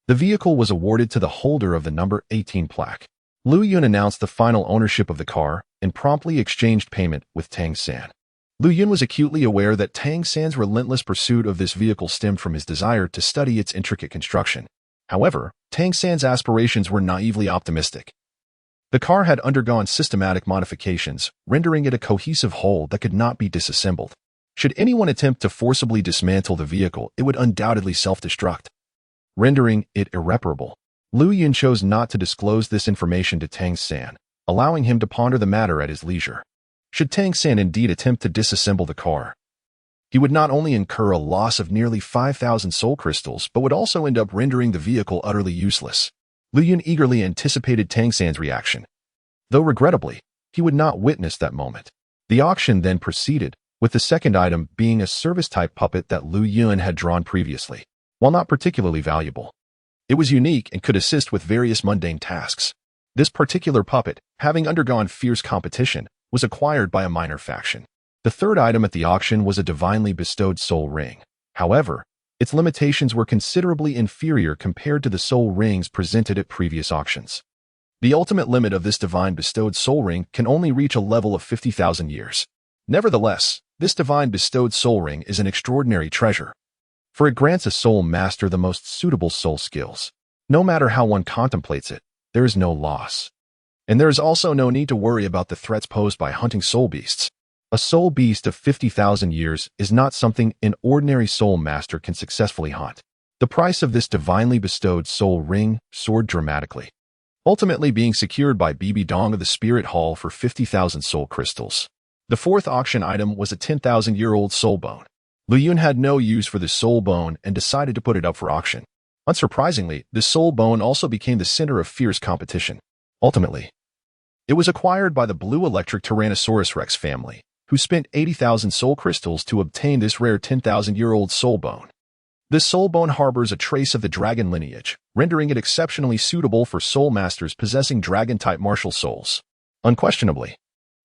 the vehicle was awarded to the holder of the number 18 plaque. Lu Yun announced the final ownership of the car and promptly exchanged payment with Tang San. Lu Yun was acutely aware that Tang San's relentless pursuit of this vehicle stemmed from his desire to study its intricate construction. However, Tang San's aspirations were naively optimistic. The car had undergone systematic modifications, rendering it a cohesive whole that could not be disassembled. Should anyone attempt to forcibly dismantle the vehicle, it would undoubtedly self-destruct, rendering it irreparable. Lu Yun chose not to disclose this information to Tang San, allowing him to ponder the matter at his leisure. Should Tang San indeed attempt to disassemble the car, he would not only incur a loss of nearly 5,000 soul crystals, but would also end up rendering the vehicle utterly useless. Lu Yun eagerly anticipated Tang San's reaction, though regrettably, he would not witness that moment. The auction then proceeded, with the second item being a service-type puppet that Lu Yun had drawn previously. While not particularly valuable, it was unique and could assist with various mundane tasks. This particular puppet, having undergone fierce competition, was acquired by a minor faction. The third item at the auction was a divinely bestowed soul ring. However, its limitations were considerably inferior compared to the soul rings presented at previous auctions. The ultimate limit of this divine bestowed soul ring can only reach a level of 50,000 years. Nevertheless, this divine bestowed soul ring is an extraordinary treasure, for it grants a soul master the most suitable soul skills. No matter how one contemplates it, there is no loss. And there is also no need to worry about the threats posed by hunting soul beasts. A soul beast of 50,000 years is not something an ordinary soul master can successfully hunt. The price of this divinely bestowed soul ring soared dramatically, ultimately being secured by Bibi Dong of the Spirit Hall for 50,000 soul crystals. The fourth auction item was a 10,000-year-old soul bone. Lu Yun had no use for the soul bone and decided to put it up for auction. Unsurprisingly, the soul bone also became the center of fierce competition. Ultimately, it was acquired by the Blue Electric Tyrannosaurus Rex family, who spent 80,000 soul crystals to obtain this rare 10,000-year-old soul bone. This soul bone harbors a trace of the dragon lineage, rendering it exceptionally suitable for soul masters possessing dragon-type martial souls. Unquestionably,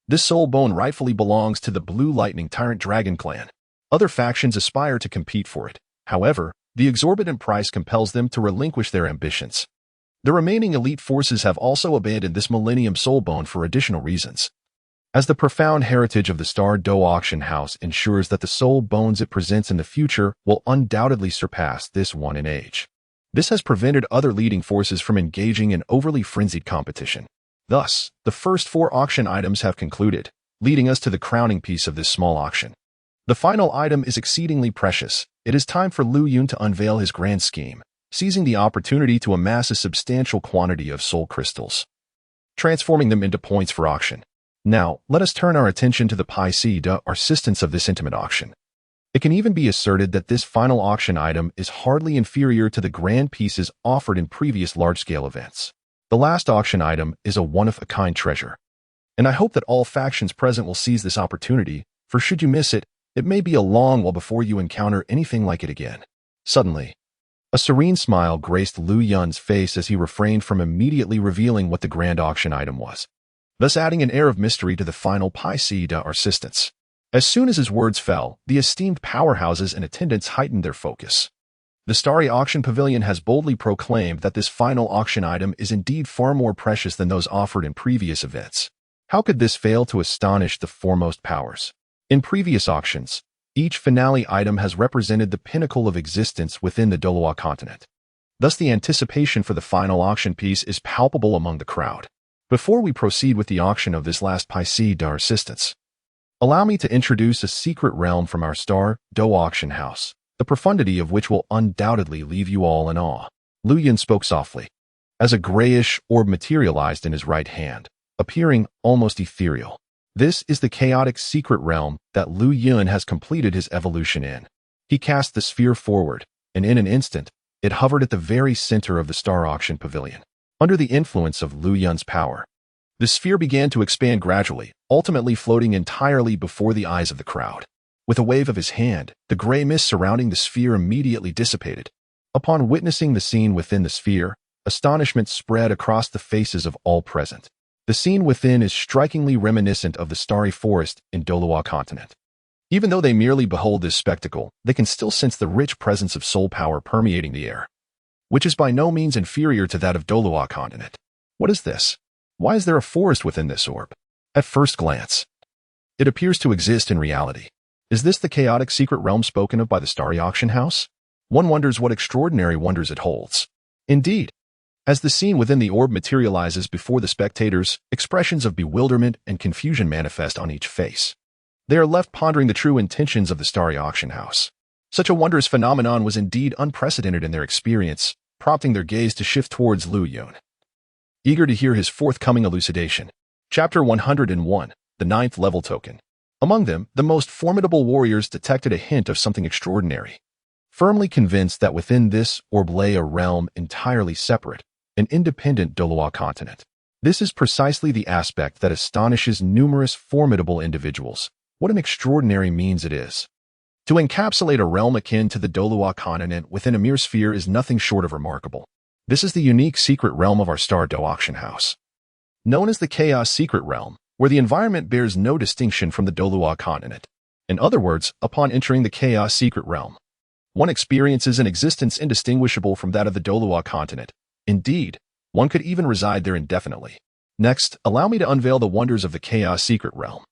this soul bone rightfully belongs to the Blue Lightning Tyrant Dragon clan. Other factions aspire to compete for it. However, the exorbitant price compels them to relinquish their ambitions. The remaining elite forces have also abandoned this Millennium Soul Bone for additional reasons, as the profound heritage of the Star Dou Auction House ensures that the soul bones it presents in the future will undoubtedly surpass this one in age. This has prevented other leading forces from engaging in overly frenzied competition. Thus, the first 4 auction items have concluded, leading us to the crowning piece of this small auction. The final item is exceedingly precious. It is time for Lu Yun to unveil his grand scheme, seizing the opportunity to amass a substantial quantity of soul crystals, transforming them into points for auction. Now, let us turn our attention to the pièce de resistance of this intimate auction. It can even be asserted that this final auction item is hardly inferior to the grand pieces offered in previous large-scale events. The last auction item is a one-of-a-kind treasure, and I hope that all factions present will seize this opportunity, for should you miss it, It may be a long while before you encounter anything like it again. Suddenly, a serene smile graced Lu Yun's face as he refrained from immediately revealing what the grand auction item was, thus adding an air of mystery to the final pièce d'argent. As soon as his words fell, the esteemed powerhouses in attendance heightened their focus. The starry auction pavilion has boldly proclaimed that this final auction item is indeed far more precious than those offered in previous events. How could this fail to astonish the foremost powers? In previous auctions, each finale item has represented the pinnacle of existence within the Douluo Continent. Thus, the anticipation for the final auction piece is palpable among the crowd. Before we proceed with the auction of this last pièce d'argent, allow me to introduce a secret realm from our Star Dou Auction House, the profundity of which will undoubtedly leave you all in awe. Lu Yun spoke softly, as a grayish orb materialized in his right hand, appearing almost ethereal. This is the chaotic secret realm that Lu Yun has completed his evolution in. He cast the sphere forward, and in an instant, it hovered at the very center of the Star Auction Pavilion. Under the influence of Lu Yun's power, the sphere began to expand gradually, ultimately floating entirely before the eyes of the crowd. With a wave of his hand, the gray mist surrounding the sphere immediately dissipated. Upon witnessing the scene within the sphere, astonishment spread across the faces of all present. The scene within is strikingly reminiscent of the starry forest in Douluo Continent. Even though they merely behold this spectacle, they can still sense the rich presence of soul power permeating the air, which is by no means inferior to that of Douluo Continent. What is this? Why is there a forest within this orb? At first glance, it appears to exist in reality. Is this the chaotic secret realm spoken of by the Starry Auction House? One wonders what extraordinary wonders it holds. Indeed, as the scene within the orb materializes before the spectators, expressions of bewilderment and confusion manifest on each face. They are left pondering the true intentions of the Starry Auction House. Such a wondrous phenomenon was indeed unprecedented in their experience, prompting their gaze to shift towards Lu Yun, eager to hear his forthcoming elucidation. Chapter 101, the 9th level token. Among them, the most formidable warriors detected a hint of something extraordinary. Firmly convinced that within this orb lay a realm entirely separate, an independent Douluo Continent. This is precisely the aspect that astonishes numerous formidable individuals. What an extraordinary means it is. To encapsulate a realm akin to the Douluo Continent within a mere sphere is nothing short of remarkable. This is the unique secret realm of our Star Dou Auction House. Known as the Chaos Secret Realm, where the environment bears no distinction from the Douluo Continent. In other words, upon entering the Chaos Secret Realm, one experiences an existence indistinguishable from that of the Douluo Continent. Indeed, one could even reside there indefinitely. Next, allow me to unveil the wonders of the Chaos Secret Realm.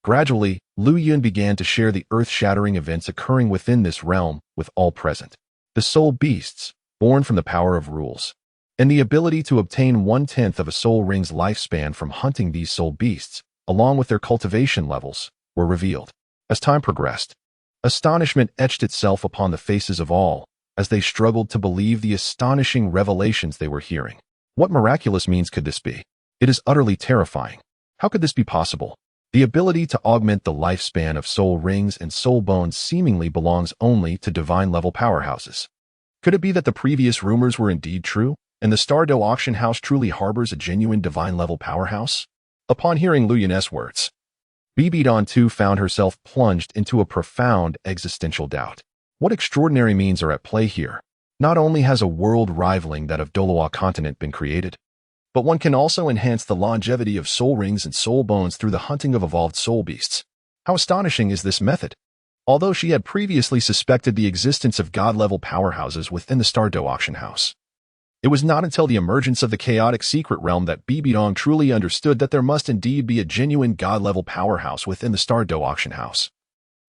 Gradually, Lu Yun began to share the earth-shattering events occurring within this realm with all present. The soul beasts, born from the power of rules, and the ability to obtain 1/10 of a soul ring's lifespan from hunting these soul beasts, along with their cultivation levels, were revealed. As time progressed, astonishment etched itself upon the faces of all, as they struggled to believe the astonishing revelations they were hearing. What miraculous means could this be? It is utterly terrifying. How could this be possible? The ability to augment the lifespan of soul rings and soul bones seemingly belongs only to divine-level powerhouses. Could it be that the previous rumors were indeed true, and the Star Dou Auction House truly harbors a genuine divine-level powerhouse? Upon hearing Lu Yun's words, Bibidon too found herself plunged into a profound existential doubt. What extraordinary means are at play here? Not only has a world rivaling that of Douluo Continent been created, but one can also enhance the longevity of soul rings and soul bones through the hunting of evolved soul beasts. How astonishing is this method? Although she had previously suspected the existence of god-level powerhouses within the Star Dou Auction House, it was not until the emergence of the chaotic secret realm that Bibidong truly understood that there must indeed be a genuine god-level powerhouse within the Star Dou Auction House,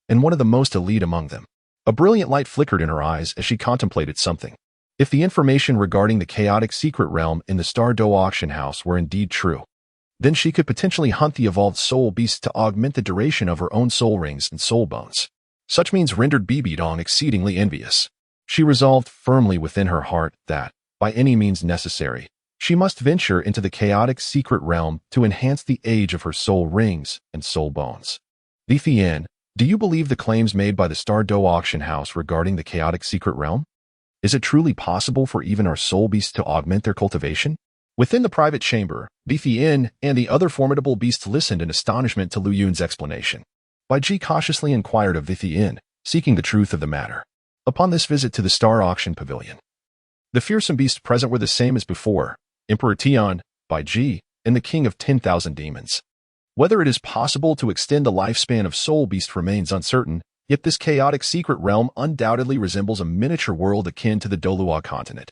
and one of the most elite among them. A brilliant light flickered in her eyes as she contemplated something. If the information regarding the chaotic secret realm in the Star Dou Auction House were indeed true, then she could potentially hunt the evolved soul beasts to augment the duration of her own soul rings and soul bones. Such means rendered Bibidong exceedingly envious. She resolved firmly within her heart that, by any means necessary, she must venture into the chaotic secret realm to enhance the age of her soul rings and soul bones. Lithian, do you believe the claims made by the Star Dou Auction House regarding the chaotic secret realm? Is it truly possible for even our soul beasts to augment their cultivation? Within the private chamber, Lithian and the other formidable beasts listened in astonishment to Lu Yun's explanation. Baiji cautiously inquired of the inn, seeking the truth of the matter. Upon this visit to the Star Auction Pavilion, the fearsome beasts present were the same as before, Emperor Tian, Baiji, and the King of 10,000 Demons. Whether it is possible to extend the lifespan of Soul Beast remains uncertain, yet this chaotic secret realm undoubtedly resembles a miniature world akin to the Douluo Continent.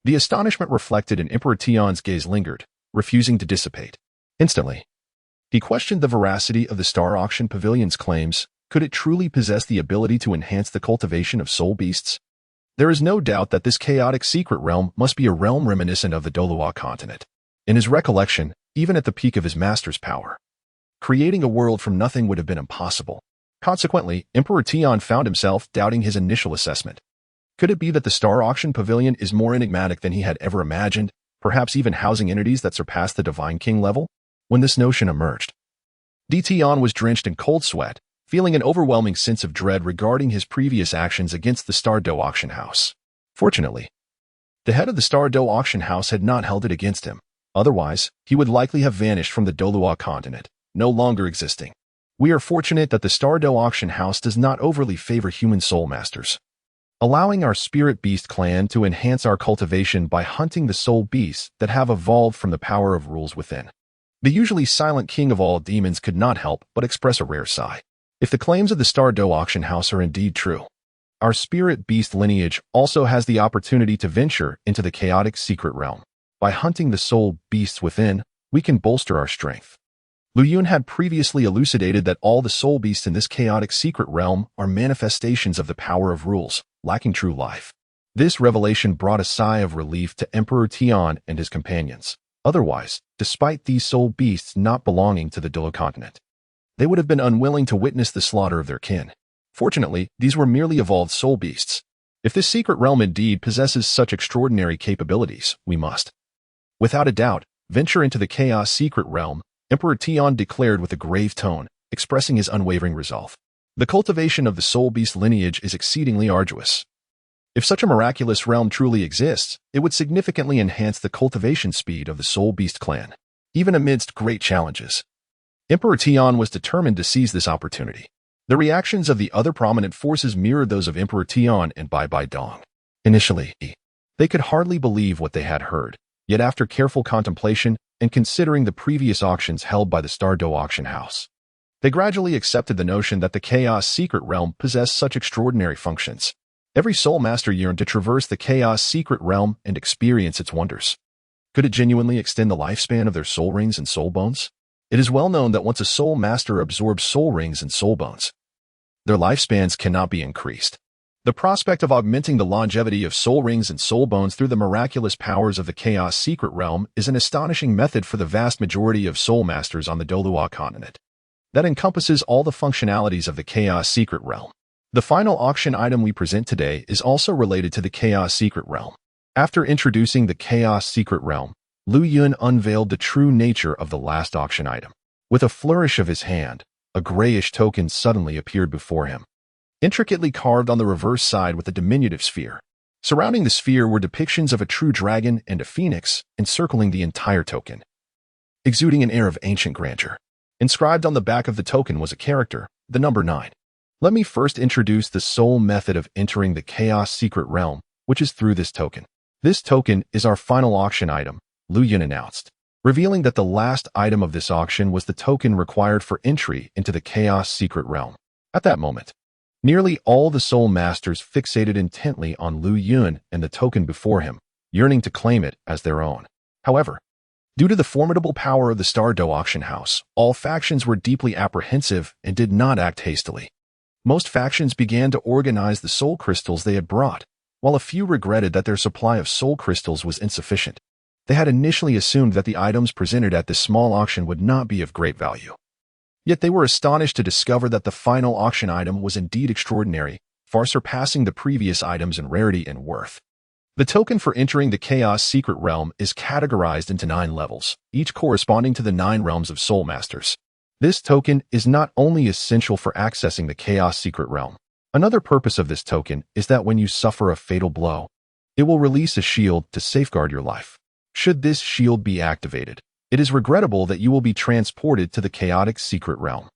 The astonishment reflected in Emperor Tian's gaze lingered, refusing to dissipate. Instantly, he questioned the veracity of the Star Auction Pavilion's claims. Could it truly possess the ability to enhance the cultivation of soul beasts? There is no doubt that this chaotic secret realm must be a realm reminiscent of the Douluo Continent. In his recollection, even at the peak of his master's power, creating a world from nothing would have been impossible. Consequently, Emperor Tian found himself doubting his initial assessment. Could it be that the Star Auction Pavilion is more enigmatic than he had ever imagined, perhaps even housing entities that surpass the Divine King level? When this notion emerged, Tian was drenched in cold sweat, feeling an overwhelming sense of dread regarding his previous actions against the Star Dou Auction House. Fortunately, the head of the Star Dou Auction House had not held it against him. Otherwise, he would likely have vanished from the Douluo Continent, no longer existing. We are fortunate that the Star Dou Auction House does not overly favor human soul masters, allowing our spirit beast clan to enhance our cultivation by hunting the soul beasts that have evolved from the power of rules within. The usually silent king of all demons could not help but express a rare sigh. If the claims of the Star Dou Auction House are indeed true, our spirit beast lineage also has the opportunity to venture into the chaotic secret realm. By hunting the soul beasts within, we can bolster our strength. Lu Yun had previously elucidated that all the soul beasts in this chaotic secret realm are manifestations of the power of rules, lacking true life. This revelation brought a sigh of relief to Emperor Tian and his companions. Otherwise, despite these soul beasts not belonging to the Douluo Continent, they would have been unwilling to witness the slaughter of their kin. Fortunately, these were merely evolved soul beasts. If this secret realm indeed possesses such extraordinary capabilities, we must, without a doubt, venture into the chaos secret realm, Emperor Tian declared with a grave tone, expressing his unwavering resolve. The cultivation of the soul beast lineage is exceedingly arduous. If such a miraculous realm truly exists, it would significantly enhance the cultivation speed of the soul beast clan, even amidst great challenges. Emperor Tian was determined to seize this opportunity. The reactions of the other prominent forces mirrored those of Emperor Tian and Bai Bai Dong. Initially, they could hardly believe what they had heard, yet after careful contemplation and considering the previous auctions held by the Star Dou Auction House, they gradually accepted the notion that the Chaos Secret Realm possessed such extraordinary functions. Every soul master yearned to traverse the Chaos Secret Realm and experience its wonders. Could it genuinely extend the lifespan of their soul rings and soul bones? It is well known that once a soul master absorbs soul rings and soul bones, their lifespans cannot be increased. The prospect of augmenting the longevity of soul rings and soul bones through the miraculous powers of the Chaos Secret Realm is an astonishing method for the vast majority of soul masters on the Douluo Continent. That encompasses all the functionalities of the Chaos Secret Realm. The final auction item we present today is also related to the Chaos Secret Realm. After introducing the Chaos Secret Realm, Lu Yun unveiled the true nature of the last auction item. With a flourish of his hand, a grayish token suddenly appeared before him, intricately carved on the reverse side with a diminutive sphere. Surrounding the sphere were depictions of a true dragon and a phoenix encircling the entire token, exuding an air of ancient grandeur. Inscribed on the back of the token was a character, the number 9. Let me first introduce the sole method of entering the Chaos Secret Realm, which is through this token. This token is our final auction item, Lu Yun announced, revealing that the last item of this auction was the token required for entry into the Chaos Secret Realm. At that moment, nearly all the soul masters fixated intently on Lu Yun and the token before him, yearning to claim it as their own. However, due to the formidable power of the Star Dou Auction House, all factions were deeply apprehensive and did not act hastily. Most factions began to organize the soul crystals they had brought, while a few regretted that their supply of soul crystals was insufficient. They had initially assumed that the items presented at this small auction would not be of great value. Yet they were astonished to discover that the final auction item was indeed extraordinary, far surpassing the previous items in rarity and worth. The token for entering the Chaos Secret Realm is categorized into 9 levels, each corresponding to the 9 realms of soul masters. This token is not only essential for accessing the Chaos Secret Realm. Another purpose of this token is that when you suffer a fatal blow, it will release a shield to safeguard your life. Should this shield be activated, it is regrettable that you will be transported to the chaotic secret realm.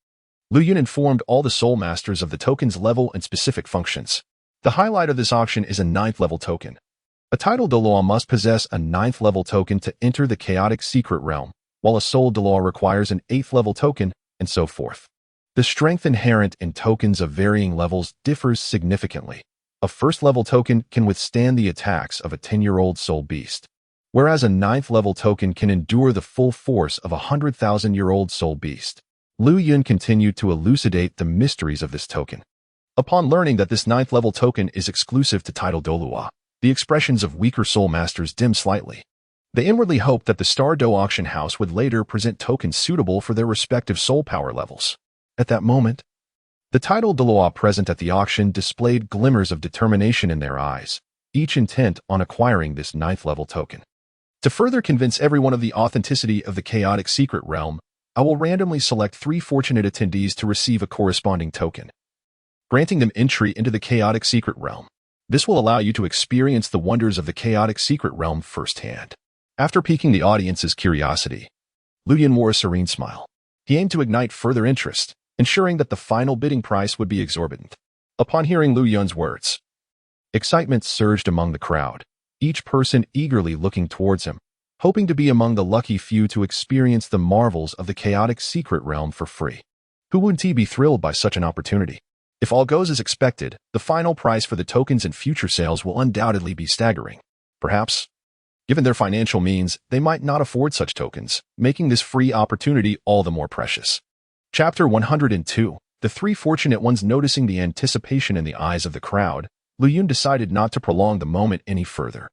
Lu Yun informed all the soul masters of the token's level and specific functions. The highlight of this auction is a 9th level token. A title Douluo must possess a 9th level token to enter the chaotic secret realm, while a soul Douluo requires an 8th level token, and so forth. The strength inherent in tokens of varying levels differs significantly. A 1st level token can withstand the attacks of a 10-year-old soul beast, whereas a 9th level token can endure the full force of a 100,000-year-old soul beast. Lu Yun continued to elucidate the mysteries of this token. Upon learning that this 9th level token is exclusive to title Douluo, the expressions of weaker soul masters dimmed slightly. They inwardly hoped that the Star Dou Auction House would later present tokens suitable for their respective soul power levels. At that moment, the title Douluo present at the auction displayed glimmers of determination in their eyes, each intent on acquiring this 9th level token. To further convince everyone of the authenticity of the chaotic secret realm, I will randomly select 3 fortunate attendees to receive a corresponding token, granting them entry into the chaotic secret realm. This will allow you to experience the wonders of the chaotic secret realm firsthand. After piquing the audience's curiosity, Lu Yun wore a serene smile. He aimed to ignite further interest, ensuring that the final bidding price would be exorbitant. Upon hearing Lu Yun's words, excitement surged among the crowd, each person eagerly looking towards him, hoping to be among the lucky few to experience the marvels of the chaotic secret realm for free. Who wouldn't he be thrilled by such an opportunity? If all goes as expected, the final price for the tokens and future sales will undoubtedly be staggering. Perhaps, given their financial means, they might not afford such tokens, making this free opportunity all the more precious. Chapter 102. The 3 fortunate ones. Noticing the anticipation in the eyes of the crowd, Lu Yun decided not to prolong the moment any further.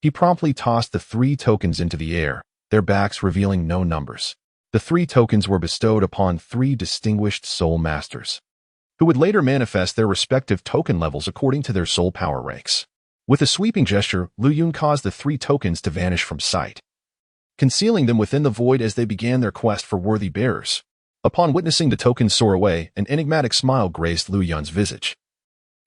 He promptly tossed the 3 tokens into the air, their backs revealing no numbers. The 3 tokens were bestowed upon 3 distinguished soul masters, who would later manifest their respective token levels according to their soul power ranks. With a sweeping gesture, Lu Yun caused the 3 tokens to vanish from sight, concealing them within the void as they began their quest for worthy bearers. Upon witnessing the tokens soar away, an enigmatic smile graced Lu Yun's visage,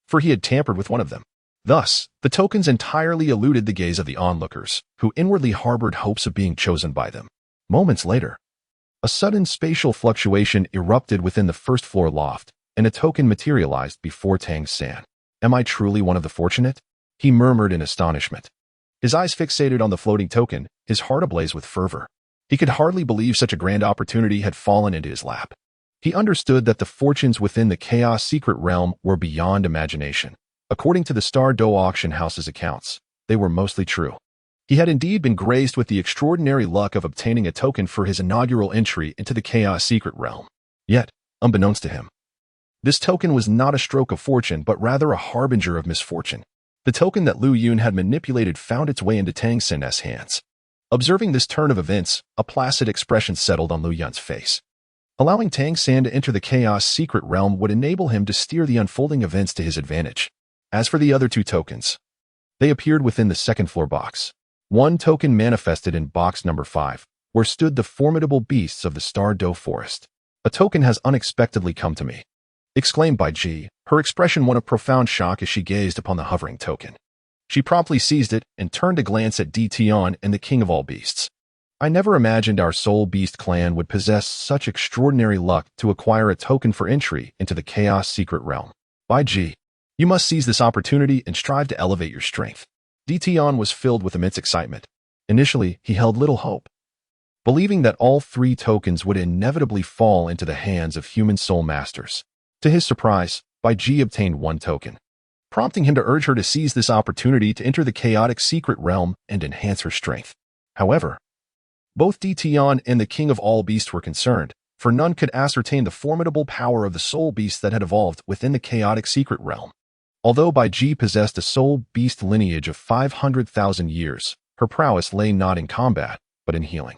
for he had tampered with one of them. Thus, the tokens entirely eluded the gaze of the onlookers, who inwardly harbored hopes of being chosen by them. Moments later, a sudden spatial fluctuation erupted within the first-floor loft, and a token materialized before Tang San. "Am I truly one of the fortunate?" he murmured in astonishment. His eyes fixated on the floating token, his heart ablaze with fervor. He could hardly believe such a grand opportunity had fallen into his lap. He understood that the fortunes within the chaos secret realm were beyond imagination. According to the Star Dou Auction House's accounts, they were mostly true. He had indeed been graced with the extraordinary luck of obtaining a token for his inaugural entry into the chaos secret realm. Yet, unbeknownst to him, this token was not a stroke of fortune, but rather a harbinger of misfortune. The token that Lu Yun had manipulated found its way into Tang San's hands. Observing this turn of events, a placid expression settled on Lu Yun's face. Allowing Tang San to enter the chaos secret realm would enable him to steer the unfolding events to his advantage. As for the other 2 tokens, they appeared within the second-floor box. One token manifested in box number 5, where stood the formidable beasts of the Star Dou Forest. "A token has unexpectedly come to me," exclaimed Bai Ji, her expression one of profound shock as she gazed upon the hovering token. She promptly seized it and turned to glance at Di Tian and the king of all beasts. "I never imagined our soul beast clan would possess such extraordinary luck to acquire a token for entry into the chaos secret realm. Bai Ji, you must seize this opportunity and strive to elevate your strength." Di Tian was filled with immense excitement. Initially, he held little hope, believing that all 3 tokens would inevitably fall into the hands of human soul masters. To his surprise, Bai Ji obtained 1 token, prompting him to urge her to seize this opportunity to enter the chaotic secret realm and enhance her strength. However, both Di Tian and the king of all beasts were concerned, for none could ascertain the formidable power of the soul beast that had evolved within the chaotic secret realm. Although Bai Ji possessed a soul beast lineage of 500,000 years, her prowess lay not in combat, but in healing.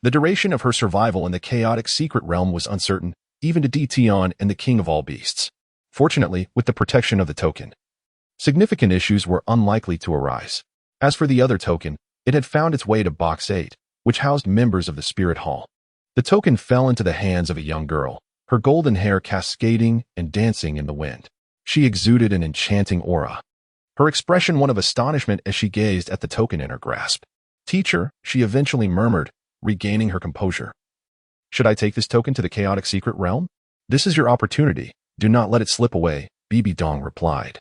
The duration of her survival in the chaotic secret realm was uncertain, even to Di Tian and the king of all beasts. Fortunately, with the protection of the token, significant issues were unlikely to arise. As for the other token, it had found its way to Box 8, which housed members of the Spirit Hall. The token fell into the hands of a young girl, her golden hair cascading and dancing in the wind. She exuded an enchanting aura, her expression one of astonishment as she gazed at the token in her grasp. "Teacher," she eventually murmured, regaining her composure. "Should I take this token to the chaotic secret realm?" This is your opportunity. Do not let it slip away, Bibi Dong replied.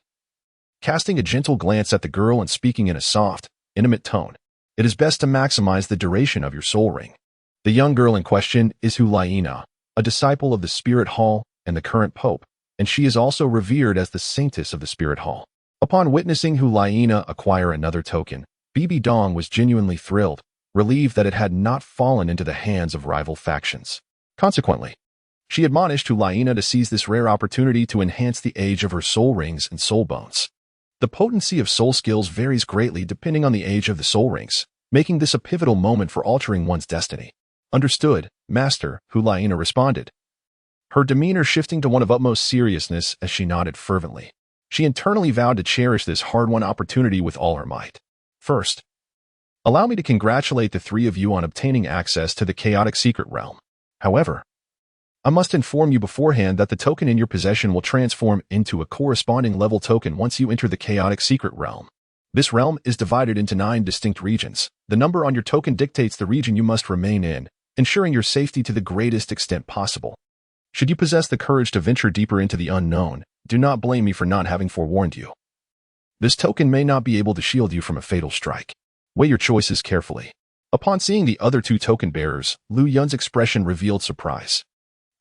Casting a gentle glance at the girl and speaking in a soft, intimate tone, it is best to maximize the duration of your soul ring. The young girl in question is Hulaina, a disciple of the Spirit Hall and the current pope, and she is also revered as the saintess of the Spirit Hall. Upon witnessing Hulaina acquire another token, Bibi Dong was genuinely thrilled, relieved that it had not fallen into the hands of rival factions. Consequently, she admonished Hulaina to seize this rare opportunity to enhance the age of her soul rings and soul bones. The potency of soul skills varies greatly depending on the age of the soul rings, making this a pivotal moment for altering one's destiny. Understood, Master, Hulaina responded, her demeanor shifting to one of utmost seriousness as she nodded fervently. She internally vowed to cherish this hard-won opportunity with all her might. First, allow me to congratulate the three of you on obtaining access to the chaotic secret realm. However, I must inform you beforehand that the token in your possession will transform into a corresponding level token once you enter the chaotic secret realm. This realm is divided into 9 distinct regions. The number on your token dictates the region you must remain in, ensuring your safety to the greatest extent possible. Should you possess the courage to venture deeper into the unknown, do not blame me for not having forewarned you. This token may not be able to shield you from a fatal strike. Weigh your choices carefully. Upon seeing the other 2 token bearers, Lu Yun's expression revealed surprise.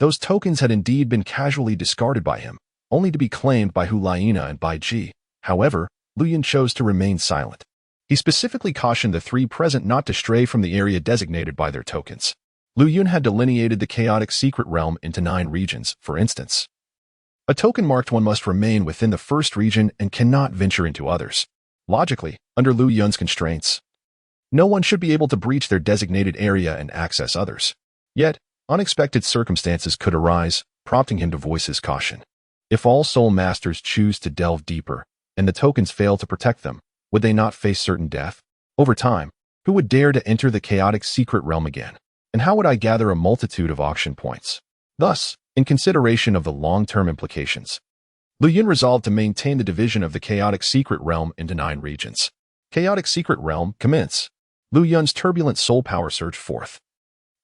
Those tokens had indeed been casually discarded by him, only to be claimed by Hulaina and Bai Ji. However, Lu Yun chose to remain silent. He specifically cautioned the 3 present not to stray from the area designated by their tokens. Lu Yun had delineated the chaotic secret realm into 9 regions, for instance. A token-marked one must remain within the first region and cannot venture into others. Logically, under Lu Yun's constraints, no one should be able to breach their designated area and access others. Yet, unexpected circumstances could arise, prompting him to voice his caution. If all soul masters choose to delve deeper, and the tokens fail to protect them, would they not face certain death? Over time, who would dare to enter the chaotic secret realm again? And how would I gather a multitude of auction points? Thus, in consideration of the long-term implications, Lu Yun resolved to maintain the division of the chaotic secret realm into 9 regions. Chaotic secret realm, commence. Lu Yun's turbulent soul power surged forth,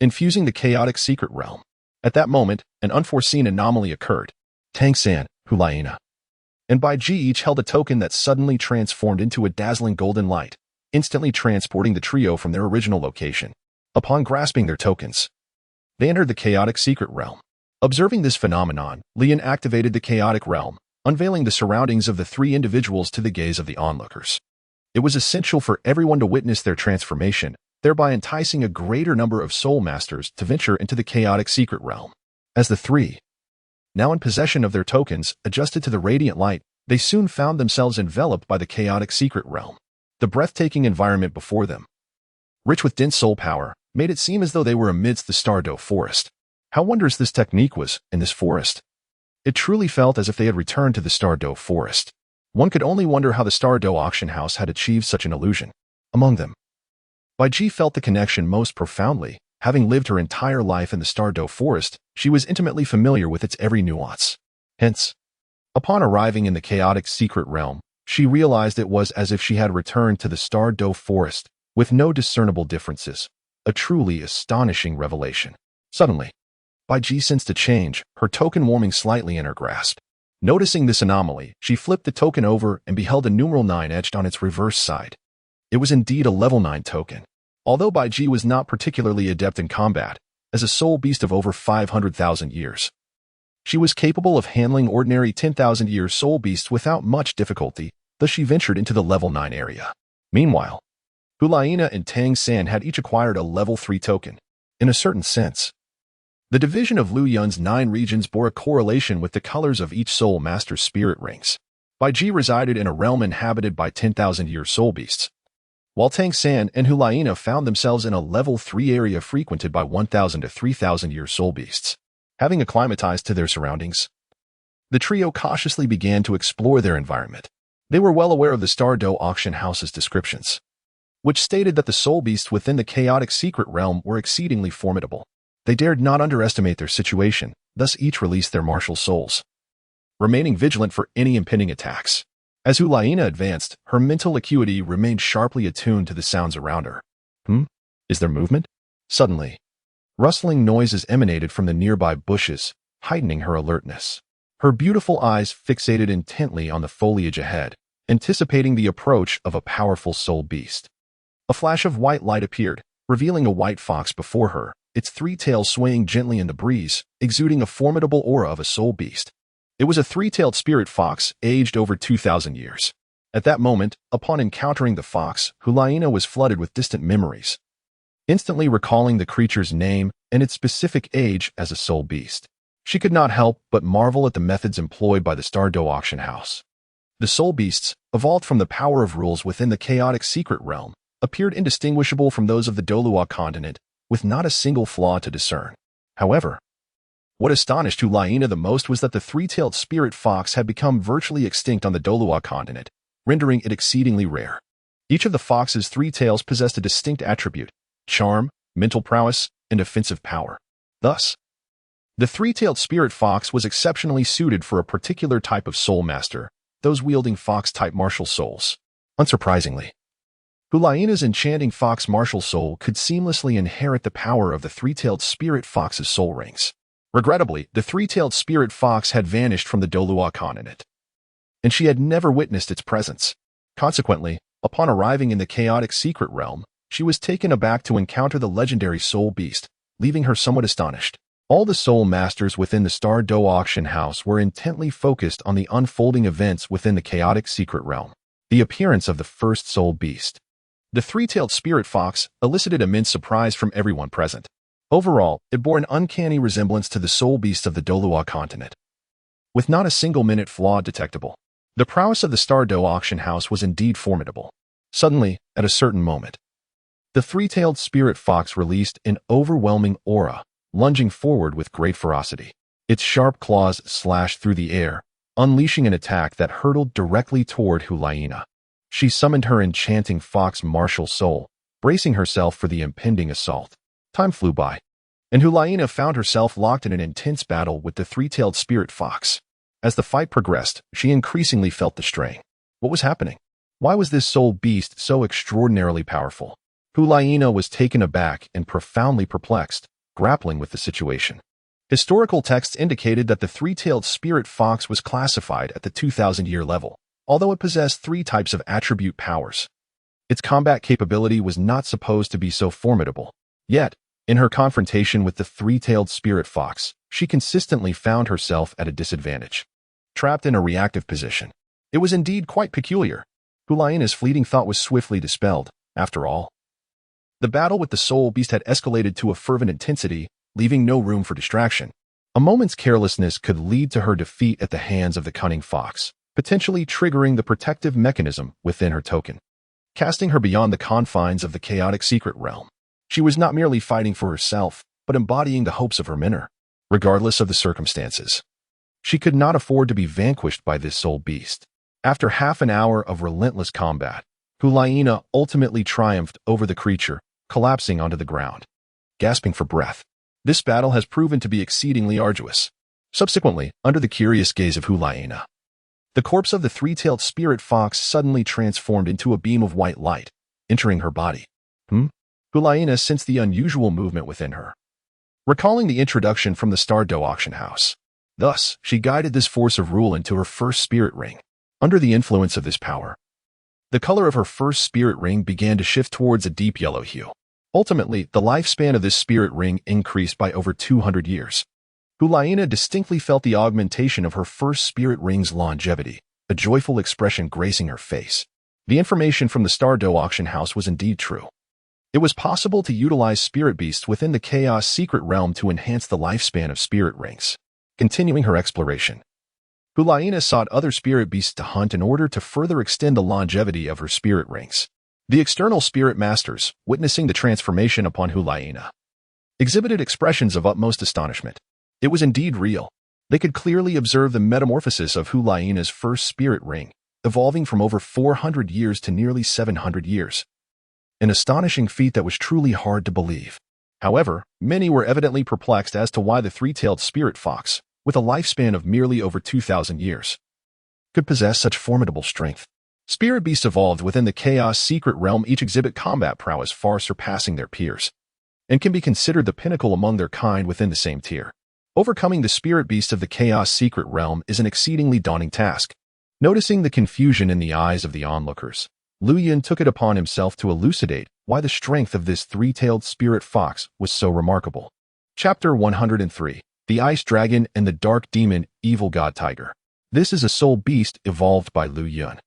infusing the chaotic secret realm. At that moment, an unforeseen anomaly occurred. Tang San, Hulaina, and Bai Ji each held a token that suddenly transformed into a dazzling golden light, instantly transporting the trio from their original location. Upon grasping their tokens, they entered the chaotic secret realm. Observing this phenomenon, Lian activated the chaotic realm, unveiling the surroundings of the 3 individuals to the gaze of the onlookers. It was essential for everyone to witness their transformation, thereby enticing a greater number of soul masters to venture into the chaotic secret realm. As the 3, now in possession of their tokens, adjusted to the radiant light, they soon found themselves enveloped by the chaotic secret realm. The breathtaking environment before them, rich with dense soul power, made it seem as though they were amidst the Star Dou forest. How wondrous this technique was in this forest. It truly felt as if they had returned to the Star Dou forest. One could only wonder how the Star Dou Auction House had achieved such an illusion. Among them, Bai Ji felt the connection most profoundly. Having lived her entire life in the Star Dou forest, she was intimately familiar with its every nuance. Hence, upon arriving in the chaotic secret realm, she realized it was as if she had returned to the Star Dou forest, with no discernible differences. A truly astonishing revelation. Suddenly, Bai Ji sensed a change, her token warming slightly in her grasp. Noticing this anomaly, she flipped the token over and beheld a numeral 9 etched on its reverse side. It was indeed a level 9 token. Although Bai Ji was not particularly adept in combat, as a soul beast of over 500,000 years, she was capable of handling ordinary 10,000-year soul beasts without much difficulty, thus she ventured into the level 9 area. Meanwhile, Hulaina and Tang San had each acquired a level 3 token. In a certain sense, the division of Lu Yun's 9 regions bore a correlation with the colors of each soul master's spirit rings. Bai Ji resided in a realm inhabited by 10,000-year soul beasts, while Tang San and Hulaina found themselves in a level 3 area frequented by 1,000 to 3,000-year soul beasts. Having acclimatized to their surroundings, the trio cautiously began to explore their environment. They were well aware of the Star Dou Auction House's descriptions, which stated that the soul beasts within the chaotic secret realm were exceedingly formidable. They dared not underestimate their situation, thus each released their martial souls, remaining vigilant for any impending attacks. As Hulaina advanced, her mental acuity remained sharply attuned to the sounds around her. Is there movement? Suddenly, rustling noises emanated from the nearby bushes, heightening her alertness. Her beautiful eyes fixated intently on the foliage ahead, anticipating the approach of a powerful soul beast. A flash of white light appeared, revealing a white fox before her, its three tails swaying gently in the breeze, exuding a formidable aura of a soul beast. It was a three-tailed spirit fox, aged over 2,000 years. At that moment, upon encountering the fox, Hulaina was flooded with distant memories, instantly recalling the creature's name and its specific age as a soul beast. She could not help but marvel at the methods employed by the Star Dou Auction House. The soul beasts, evolved from the power of rules within the chaotic secret realm, appeared indistinguishable from those of the Douluo Continent, with not a single flaw to discern. However, what astonished Hulaina the most was that the three-tailed spirit fox had become virtually extinct on the Douluo Continent, rendering it exceedingly rare. Each of the fox's three tails possessed a distinct attribute: charm, mental prowess, and offensive power. Thus, the three-tailed spirit fox was exceptionally suited for a particular type of soul master, those wielding fox-type martial souls. Unsurprisingly, Hulaina's enchanting fox martial soul could seamlessly inherit the power of the three-tailed spirit fox's soul rings. Regrettably, the three-tailed spirit fox had vanished from the Douluo Continent, and she had never witnessed its presence. Consequently, upon arriving in the chaotic secret realm, she was taken aback to encounter the legendary soul beast, leaving her somewhat astonished. All the soul masters within the Star Dou Auction House were intently focused on the unfolding events within the chaotic secret realm. The appearance of the first soul beast, the three-tailed spirit fox, elicited immense surprise from everyone present. Overall, it bore an uncanny resemblance to the soul beast of the Douluo Continent, with not a single minute flaw detectable. The prowess of the Star Dou Auction House was indeed formidable. Suddenly, at a certain moment, the three-tailed spirit fox released an overwhelming aura, lunging forward with great ferocity. Its sharp claws slashed through the air, unleashing an attack that hurtled directly toward Hulaina. She summoned her enchanting fox martial soul, bracing herself for the impending assault. Time flew by, and Hulaina found herself locked in an intense battle with the three-tailed spirit fox. As the fight progressed, she increasingly felt the strain. What was happening? Why was this soul beast so extraordinarily powerful? Hulaina was taken aback and profoundly perplexed, grappling with the situation. Historical texts indicated that the three-tailed spirit fox was classified at the 2,000-year level, although it possessed three types of attribute powers. Its combat capability was not supposed to be so formidable. Yet, in her confrontation with the three-tailed spirit fox, she consistently found herself at a disadvantage, trapped in a reactive position. It was indeed quite peculiar. Hulaina's fleeting thought was swiftly dispelled. After all, the battle with the soul beast had escalated to a fervent intensity, leaving no room for distraction. A moment's carelessness could lead to her defeat at the hands of the cunning fox, potentially triggering the protective mechanism within her token, casting her beyond the confines of the chaotic secret realm. She was not merely fighting for herself, but embodying the hopes of her mentor, regardless of the circumstances. She could not afford to be vanquished by this soul beast. After half an hour of relentless combat, Hulaina ultimately triumphed over the creature, collapsing onto the ground, gasping for breath. This battle has proven to be exceedingly arduous. Subsequently, under the curious gaze of Hulaina, the corpse of the three-tailed spirit fox suddenly transformed into a beam of white light, entering her body. Hulaina sensed the unusual movement within her, recalling the introduction from the Star Dou Auction House. Thus, she guided this force of rule into her first spirit ring. Under the influence of this power, the color of her first spirit ring began to shift towards a deep yellow hue. Ultimately, the lifespan of this spirit ring increased by over 200 years. Hulaina distinctly felt the augmentation of her first spirit ring's longevity, a joyful expression gracing her face. The information from the Star Dou Auction House was indeed true. It was possible to utilize spirit beasts within the chaos secret realm to enhance the lifespan of spirit rings. Continuing her exploration, Hulaina sought other spirit beasts to hunt in order to further extend the longevity of her spirit rings. The external spirit masters, witnessing the transformation upon Hulaina, exhibited expressions of utmost astonishment. It was indeed real. They could clearly observe the metamorphosis of Hulaina's first spirit ring, evolving from over 400 years to nearly 700 years. An astonishing feat that was truly hard to believe. However, many were evidently perplexed as to why the three-tailed spirit fox, with a lifespan of merely over 2,000 years, could possess such formidable strength. Spirit beasts evolved within the chaos secret realm each exhibit combat prowess far surpassing their peers, and can be considered the pinnacle among their kind within the same tier. Overcoming the spirit beast of the Chaos Secret Realm is an exceedingly daunting task. Noticing the confusion in the eyes of the onlookers, Liu Yun took it upon himself to elucidate why the strength of this three-tailed spirit fox was so remarkable. Chapter 103: The Ice Dragon and the Dark Demon Evil God Tiger. This is a soul beast evolved by Liu Yun.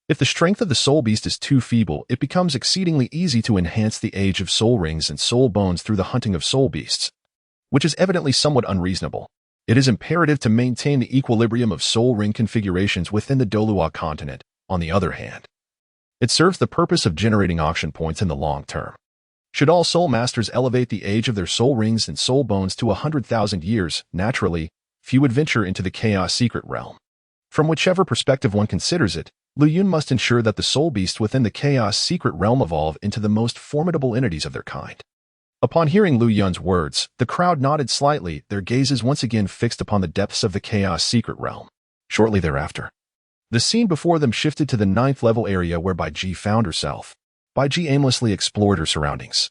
If the strength of the soul beast is too feeble, it becomes exceedingly easy to enhance the age of soul rings and soul bones through the hunting of soul beasts, which is evidently somewhat unreasonable. It is imperative to maintain the equilibrium of soul ring configurations within the Douluo Continent. On the other hand, it serves the purpose of generating auction points in the long term. Should all soul masters elevate the age of their soul rings and soul bones to 100,000 years, naturally, few would venture into the Chaos Secret Realm. From whichever perspective one considers it, Liu Yun must ensure that the soul beasts within the Chaos Secret Realm evolve into the most formidable entities of their kind. Upon hearing Liu Yun's words, the crowd nodded slightly, their gazes once again fixed upon the depths of the Chaos Secret Realm. Shortly thereafter, the scene before them shifted to the 9th level area where Bai Ji found herself. Bai Ji aimlessly explored her surroundings,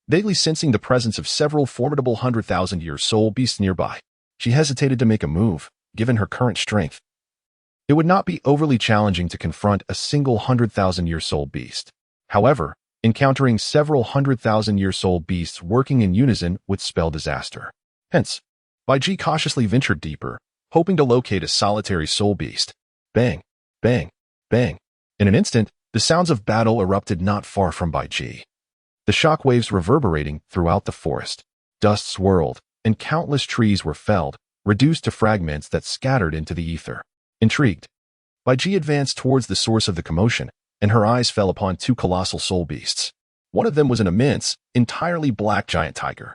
vaguely sensing the presence of several formidable 100,000-year soul beasts nearby. She hesitated to make a move, given her current strength. It would not be overly challenging to confront a single 100,000-year soul beast. However, encountering several 100,000-year soul beasts working in unison would spell disaster. Hence, Bai Ji cautiously ventured deeper, hoping to locate a solitary soul beast. Bang, bang, bang. In an instant, the sounds of battle erupted not far from Bai Ji. The shock waves reverberating throughout the forest. Dust swirled, and countless trees were felled, reduced to fragments that scattered into the ether. Intrigued, Bai Ji advanced towards the source of the commotion, and her eyes fell upon two colossal soul beasts. One of them was an immense, entirely black giant tiger,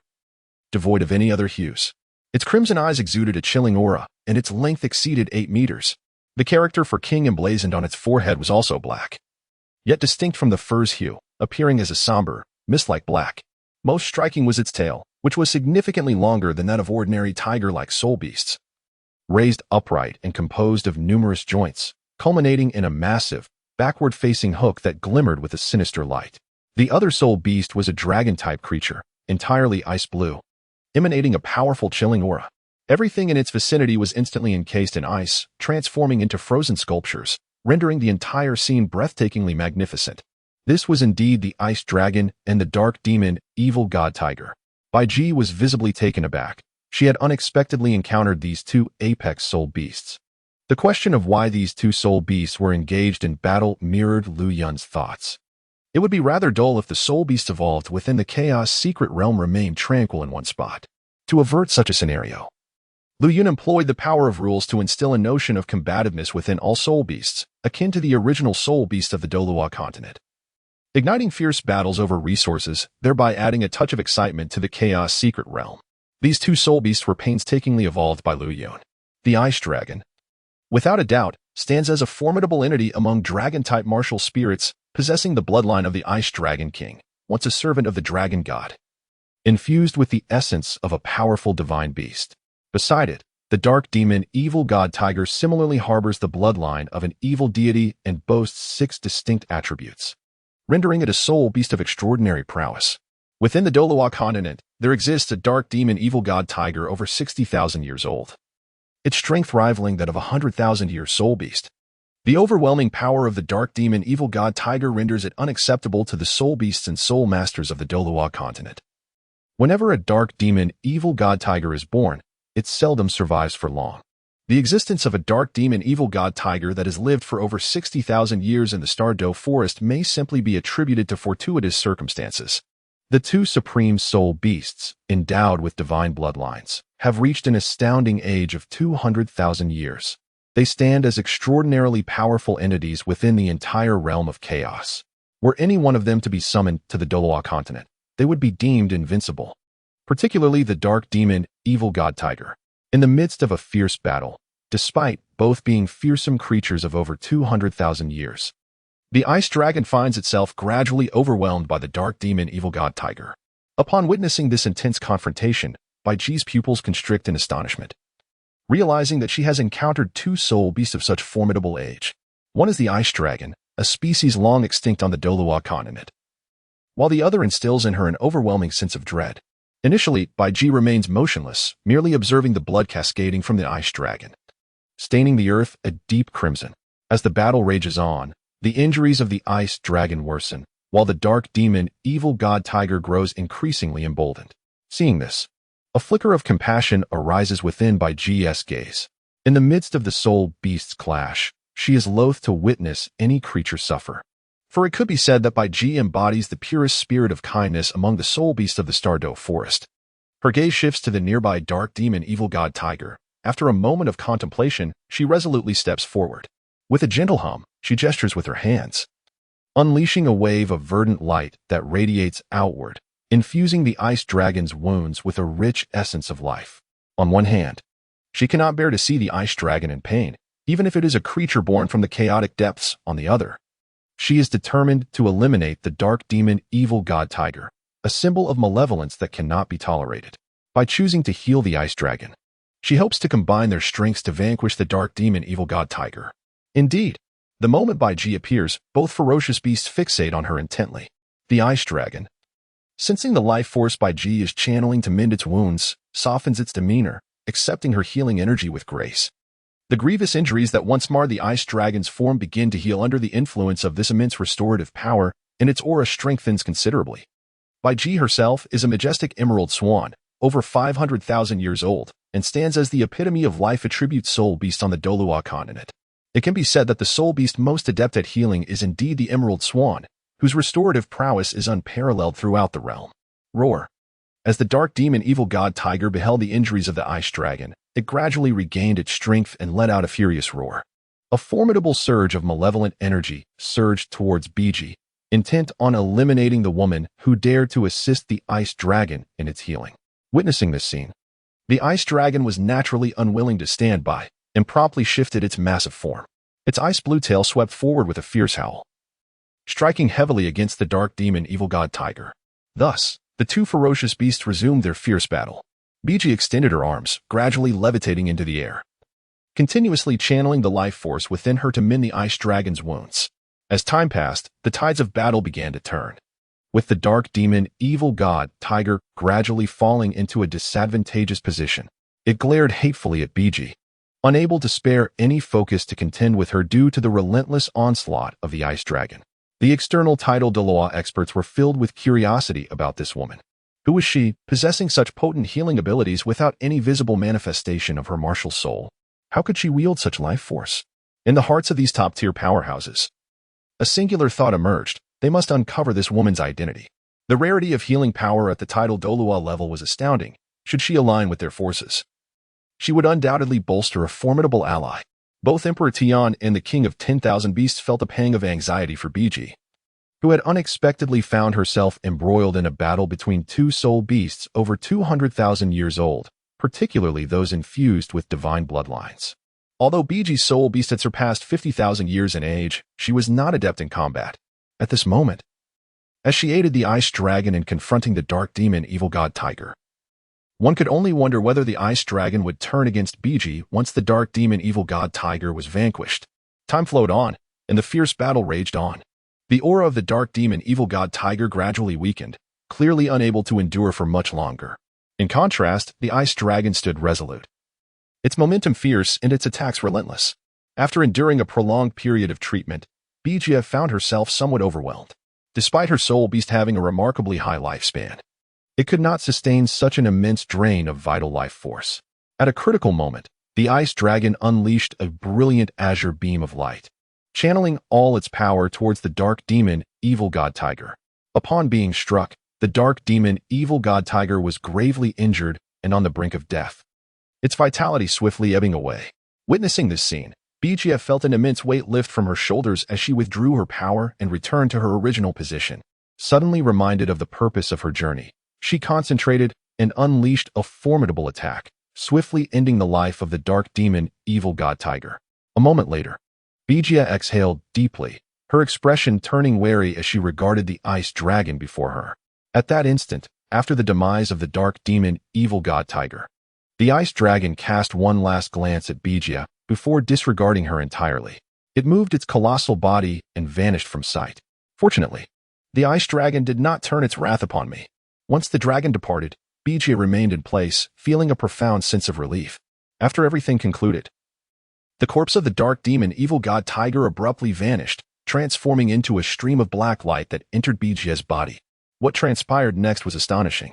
devoid of any other hues. Its crimson eyes exuded a chilling aura, and its length exceeded 8 meters. The character for king emblazoned on its forehead was also black, yet distinct from the fur's hue, appearing as a somber, mist-like black. Most striking was its tail, which was significantly longer than that of ordinary tiger-like soul beasts. Raised upright and composed of numerous joints, culminating in a massive, backward-facing hook that glimmered with a sinister light. The other soul beast was a dragon-type creature, entirely ice blue, emanating a powerful chilling aura. Everything in its vicinity was instantly encased in ice, transforming into frozen sculptures, rendering the entire scene breathtakingly magnificent. This was indeed the Ice Dragon and the Dark Demon Evil God Tiger. Bai Ji was visibly taken aback. She had unexpectedly encountered these two apex soul beasts. The question of why these two soul beasts were engaged in battle mirrored Liu Yun's thoughts. It would be rather dull if the soul beasts evolved within the Chaos Secret Realm remained tranquil in one spot. To avert such a scenario, Liu Yun employed the power of rules to instill a notion of combativeness within all soul beasts, akin to the original soul beast of the Douluo Continent, igniting fierce battles over resources, thereby adding a touch of excitement to the Chaos Secret Realm. These two soul beasts were painstakingly evolved by Liu Yun. The Ice Dragon, without a doubt, stands as a formidable entity among dragon-type martial spirits, possessing the bloodline of the Ice Dragon King, once a servant of the Dragon God, infused with the essence of a powerful divine beast. Beside it, the Dark Demon Evil God Tiger similarly harbors the bloodline of an evil deity and boasts 6 distinct attributes, rendering it a soul beast of extraordinary prowess. Within the Douluo Continent, there exists a Dark Demon Evil God Tiger over 60,000 years old, its strength rivaling that of a 100,000-year soul beast. The overwhelming power of the Dark Demon Evil God Tiger renders it unacceptable to the soul beasts and soul masters of the Douluo Continent. Whenever a Dark Demon Evil God Tiger is born, it seldom survives for long. The existence of a Dark Demon Evil God Tiger that has lived for over 60,000 years in the Star Dou Forest may simply be attributed to fortuitous circumstances. The two supreme soul beasts, endowed with divine bloodlines, have reached an astounding age of 200,000 years. They stand as extraordinarily powerful entities within the entire realm of chaos. Were any one of them to be summoned to the Douluo Continent, they would be deemed invincible. Particularly the Dark Demon Evil God Tiger. In the midst of a fierce battle, despite both being fearsome creatures of over 200,000 years, the Ice Dragon finds itself gradually overwhelmed by the Dark Demon Evil God Tiger. Upon witnessing this intense confrontation, Bai Ji's pupils constrict in astonishment, realizing that she has encountered two soul beasts of such formidable age. One is the Ice Dragon, a species long extinct on the Douluo Continent, while the other instills in her an overwhelming sense of dread. Initially, Bai Ji remains motionless, merely observing the blood cascading from the ice dragon, staining the earth a deep crimson. As the battle rages on, the injuries of the ice dragon worsen, while the dark demon, evil god tiger grows increasingly emboldened. Seeing this, a flicker of compassion arises within Bai Ji's gaze. In the midst of the soul beasts' clash, she is loath to witness any creature suffer. For it could be said that Bai Ji embodies the purest spirit of kindness among the soul beasts of the Star Dou forest. Her gaze shifts to the nearby dark demon evil god tiger. After a moment of contemplation, she resolutely steps forward. With a gentle hum, she gestures with her hands, unleashing a wave of verdant light that radiates outward, infusing the ice dragon's wounds with a rich essence of life. On one hand, she cannot bear to see the ice dragon in pain, even if it is a creature born from the chaotic depths. On the other, she is determined to eliminate the dark demon evil god tiger, a symbol of malevolence that cannot be tolerated. By choosing to heal the ice dragon, she hopes to combine their strengths to vanquish the dark demon evil god tiger. Indeed, the moment Bai Ji appears, both ferocious beasts fixate on her intently. The ice dragon, sensing the life force Bai Ji is channeling to mend its wounds, softens its demeanor, accepting her healing energy with grace. The grievous injuries that once marred the ice dragon's form begin to heal under the influence of this immense restorative power, and its aura strengthens considerably. Bai Ji herself is a majestic emerald swan, over 500,000 years old, and stands as the epitome of life attribute soul beast on the Douluo Continent. It can be said that the soul beast most adept at healing is indeed the emerald swan, whose restorative prowess is unparalleled throughout the realm. Roar. As the dark demon evil god tiger beheld the injuries of the ice dragon, it gradually regained its strength and let out a furious roar. A formidable surge of malevolent energy surged towards Bai Ji, intent on eliminating the woman who dared to assist the ice dragon in its healing. Witnessing this scene, the ice dragon was naturally unwilling to stand by, and promptly shifted its massive form. Its ice blue tail swept forward with a fierce howl, striking heavily against the dark demon evil god tiger. Thus, the two ferocious beasts resumed their fierce battle. Bai Ji extended her arms, gradually levitating into the air, continuously channeling the life force within her to mend the ice dragon's wounds. As time passed, the tides of battle began to turn, with the dark demon evil god tiger gradually falling into a disadvantageous position. It glared hatefully at Bai Ji, unable to spare any focus to contend with her due to the relentless onslaught of the ice dragon. The external tidal Douluo experts were filled with curiosity about this woman. Who was she, possessing such potent healing abilities without any visible manifestation of her martial soul? How could she wield such life force? In the hearts of these top-tier powerhouses, a singular thought emerged. They must uncover this woman's identity. The rarity of healing power at the tidal Douluo level was astounding. Should she align with their forces, she would undoubtedly bolster a formidable ally. Both Emperor Tian and the King of 10,000 Beasts felt a pang of anxiety for Bai Ji, who had unexpectedly found herself embroiled in a battle between two soul beasts over 200,000 years old, particularly those infused with divine bloodlines. Although Bai Ji's soul beast had surpassed 50,000 years in age, she was not adept in combat. At this moment, as she aided the ice dragon in confronting the dark demon evil god tiger, one could only wonder whether the ice dragon would turn against Bai Ji once the dark demon evil god tiger was vanquished. Time flowed on, and the fierce battle raged on. The aura of the dark demon evil god tiger gradually weakened, clearly unable to endure for much longer. In contrast, the ice dragon stood resolute, its momentum fierce and its attacks relentless. After enduring a prolonged period of treatment, Bai Ji found herself somewhat overwhelmed. Despite her soul beast having a remarkably high lifespan, it could not sustain such an immense drain of vital life force. At a critical moment, the ice dragon unleashed a brilliant azure beam of light, channeling all its power towards the dark demon evil god tiger. Upon being struck, the dark demon evil god tiger was gravely injured and on the brink of death, its vitality swiftly ebbing away. Witnessing this scene, Bai Ji felt an immense weight lift from her shoulders as she withdrew her power and returned to her original position. Suddenly reminded of the purpose of her journey, she concentrated and unleashed a formidable attack, swiftly ending the life of the dark demon evil god tiger. A moment later, Bai Ji exhaled deeply, her expression turning wary as she regarded the ice dragon before her. At that instant, after the demise of the dark demon evil god tiger, the ice dragon cast one last glance at Bai Ji before disregarding her entirely. It moved its colossal body and vanished from sight. Fortunately, the ice dragon did not turn its wrath upon me. Once the dragon departed, Bijie remained in place, feeling a profound sense of relief. After everything concluded, the corpse of the dark demon evil god tiger abruptly vanished, transforming into a stream of black light that entered Bijie's body. What transpired next was astonishing.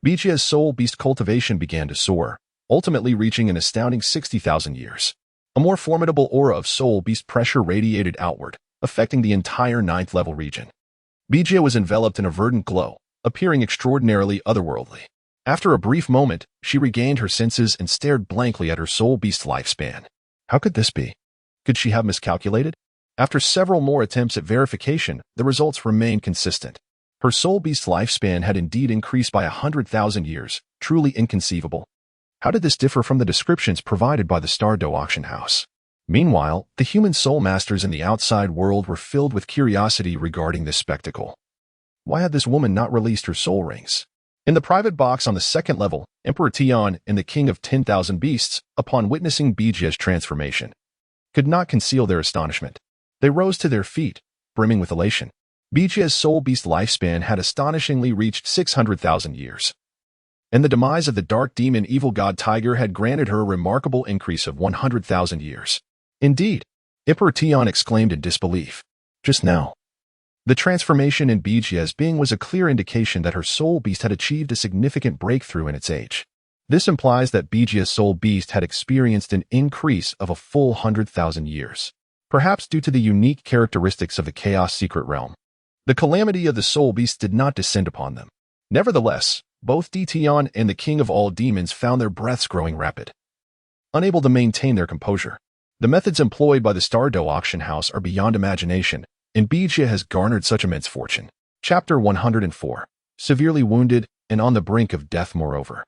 Bijie's soul beast cultivation began to soar, ultimately reaching an astounding 60,000 years. A more formidable aura of soul beast pressure radiated outward, affecting the entire 9th level region. Bijie was enveloped in a verdant glow, appearing extraordinarily otherworldly. After a brief moment, she regained her senses and stared blankly at her soul beast lifespan. How could this be? Could she have miscalculated? After several more attempts at verification, the results remained consistent. Her soul beast lifespan had indeed increased by 100,000 years, truly inconceivable. How did this differ from the descriptions provided by the Star Dou Auction House? Meanwhile, the human soul masters in the outside world were filled with curiosity regarding this spectacle. Why had this woman not released her soul rings? In the private box on the 2nd level, Emperor Tian and the King of 10,000 Beasts, upon witnessing Bijie's transformation, could not conceal their astonishment. They rose to their feet, brimming with elation. Bijie's soul beast lifespan had astonishingly reached 600,000 years. And the demise of the dark demon evil god tiger had granted her a remarkable increase of 100,000 years. Indeed, Emperor Tian exclaimed in disbelief. Just now, the transformation in Bijie's being was a clear indication that her soul beast had achieved a significant breakthrough in its age. This implies that Bijie's soul beast had experienced an increase of a full 100,000 years, perhaps due to the unique characteristics of the Chaos Secret Realm. The calamity of the soul beast did not descend upon them. Nevertheless, both Tian and the King of all Demons found their breaths growing rapid, unable to maintain their composure. The methods employed by the Star Dou Auction House are beyond imagination, and Bijie has garnered such immense fortune. Chapter 104. Severely wounded and on the brink of death moreover.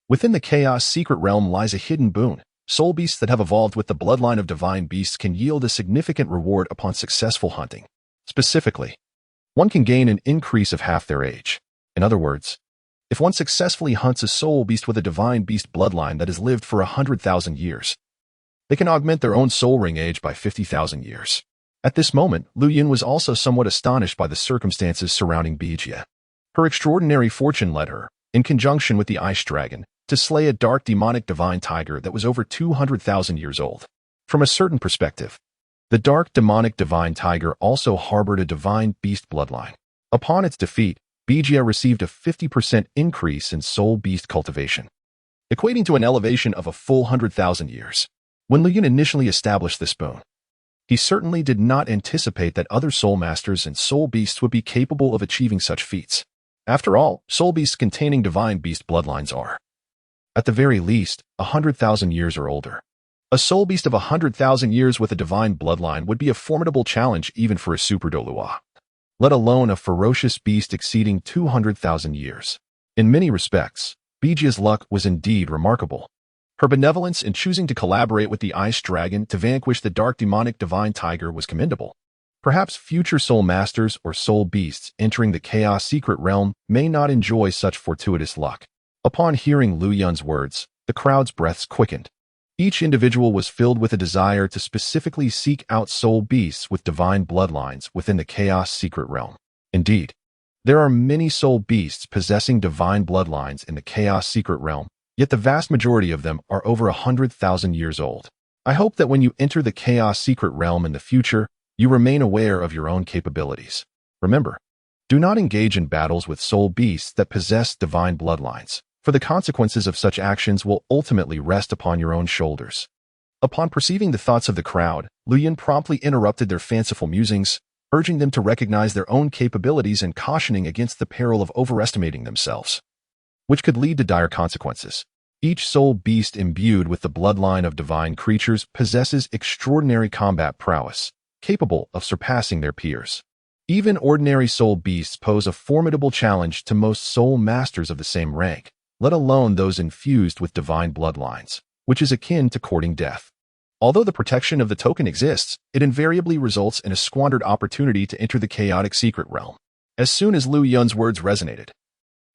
Within the Chaos Secret Realm lies a hidden boon. Soul beasts that have evolved with the bloodline of divine beasts can yield a significant reward upon successful hunting. Specifically, one can gain an increase of half their age. In other words, if one successfully hunts a soul beast with a divine beast bloodline that has lived for 100,000 years, they can augment their own soul ring age by 50,000 years. At this moment, Lu Yun was also somewhat astonished by the circumstances surrounding Bijie. Her extraordinary fortune led her, in conjunction with the ice dragon, to slay a dark demonic divine tiger that was over 200,000 years old. From a certain perspective, the dark demonic divine tiger also harbored a divine beast bloodline. Upon its defeat, Bijie received a 50% increase in soul beast cultivation, equating to an elevation of a full 100,000 years. When Lu Yun initially established this boon, he certainly did not anticipate that other soul masters and soul beasts would be capable of achieving such feats. After all, soul beasts containing divine beast bloodlines are, at the very least, 100,000 years or older. A soul beast of 100,000 years with a divine bloodline would be a formidable challenge even for a super Douluo, let alone a ferocious beast exceeding 200,000 years. In many respects, Bijie's luck was indeed remarkable. Her benevolence in choosing to collaborate with the ice dragon to vanquish the dark demonic divine tiger was commendable. Perhaps future soul masters or soul beasts entering the Chaos Secret Realm may not enjoy such fortuitous luck. Upon hearing Lu Yun's words, the crowd's breaths quickened. Each individual was filled with a desire to specifically seek out soul beasts with divine bloodlines within the Chaos Secret Realm. Indeed, there are many soul beasts possessing divine bloodlines in the Chaos Secret Realm, yet the vast majority of them are over 100,000 years old. I hope that when you enter the Chaos Secret Realm in the future, you remain aware of your own capabilities. Remember, do not engage in battles with soul beasts that possess divine bloodlines, for the consequences of such actions will ultimately rest upon your own shoulders. Upon perceiving the thoughts of the crowd, Lu Yun promptly interrupted their fanciful musings, urging them to recognize their own capabilities and cautioning against the peril of overestimating themselves, which could lead to dire consequences. Each soul beast imbued with the bloodline of divine creatures possesses extraordinary combat prowess, capable of surpassing their peers. Even ordinary soul beasts pose a formidable challenge to most soul masters of the same rank, let alone those infused with divine bloodlines, which is akin to courting death. Although the protection of the token exists, it invariably results in a squandered opportunity to enter the chaotic secret realm. As soon as Lu Yun's words resonated,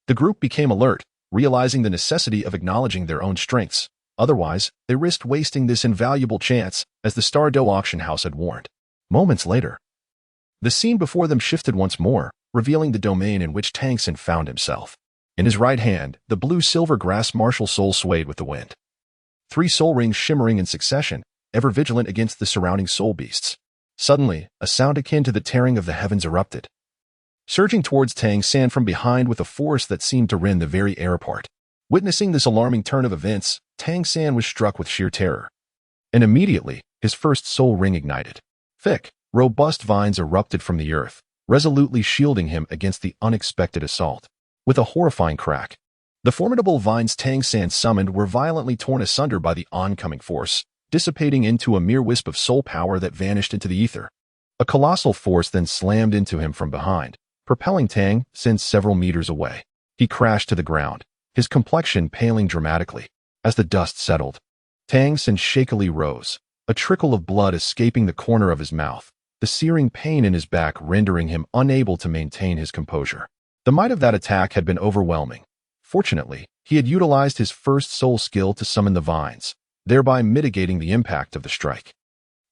the group became alert, realizing the necessity of acknowledging their own strengths. Otherwise, they risked wasting this invaluable chance, as the Star Dou Auction House had warned. Moments later, the scene before them shifted once more, revealing the domain in which Tangsen found himself. In his right hand, the blue-silver grass martial soul swayed with the wind. 3 soul rings shimmering in succession, ever vigilant against the surrounding soul beasts. Suddenly, a sound akin to the tearing of the heavens erupted, surging towards Tang San from behind with a force that seemed to rend the very air apart. Witnessing this alarming turn of events, Tang San was struck with sheer terror. And immediately, his first soul ring ignited. Thick, robust vines erupted from the earth, resolutely shielding him against the unexpected assault. With a horrifying crack, the formidable vines Tang San summoned were violently torn asunder by the oncoming force, dissipating into a mere wisp of soul power that vanished into the ether. A colossal force then slammed into him from behind, propelling Tang San several meters away. He crashed to the ground, his complexion paling dramatically. As the dust settled, Tang San shakily rose, a trickle of blood escaping the corner of his mouth, the searing pain in his back rendering him unable to maintain his composure. The might of that attack had been overwhelming. Fortunately, he had utilized his first soul skill to summon the vines, thereby mitigating the impact of the strike.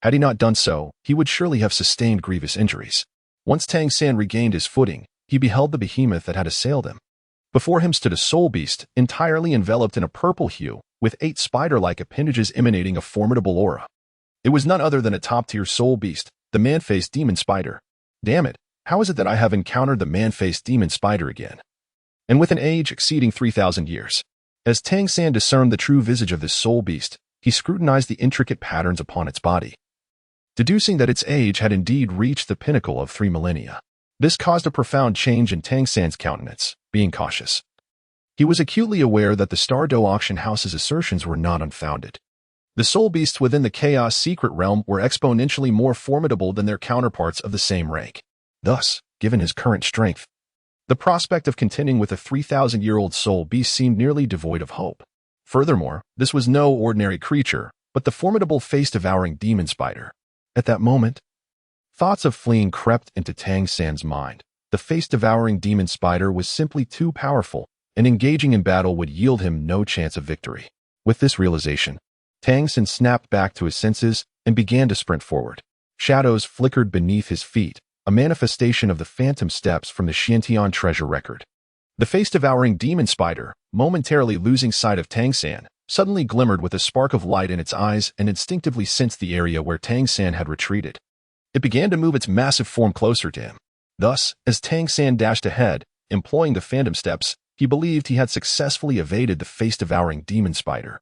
Had he not done so, he would surely have sustained grievous injuries. Once Tang San regained his footing, he beheld the behemoth that had assailed him. Before him stood a soul beast, entirely enveloped in a purple hue, with 8 spider-like appendages emanating a formidable aura. It was none other than a top-tier soul beast, the man-faced demon spider. Damn it, how is it that I have encountered the man-faced demon spider again? And with an age exceeding 3,000 years. As Tang San discerned the true visage of this soul beast, he scrutinized the intricate patterns upon its body, deducing that its age had indeed reached the pinnacle of 3 millennia. This caused a profound change in Tang San's countenance, being cautious. He was acutely aware that the Star Dou Auction House's assertions were not unfounded. The soul beasts within the Chaos Secret Realm were exponentially more formidable than their counterparts of the same rank. Thus, given his current strength, the prospect of contending with a 3,000-year-old soul beast seemed nearly devoid of hope. Furthermore, this was no ordinary creature, but the formidable face-devouring demon spider. At that moment, thoughts of fleeing crept into Tang San's mind. The face-devouring demon spider was simply too powerful, and engaging in battle would yield him no chance of victory. With this realization, Tang San snapped back to his senses and began to sprint forward. Shadows flickered beneath his feet, a manifestation of the phantom steps from the Xiantian treasure record. The face-devouring demon spider, momentarily losing sight of Tang San, suddenly glimmered with a spark of light in its eyes and instinctively sensed the area where Tang San had retreated. It began to move its massive form closer to him. Thus, as Tang San dashed ahead, employing the phantom steps, he believed he had successfully evaded the face-devouring demon spider.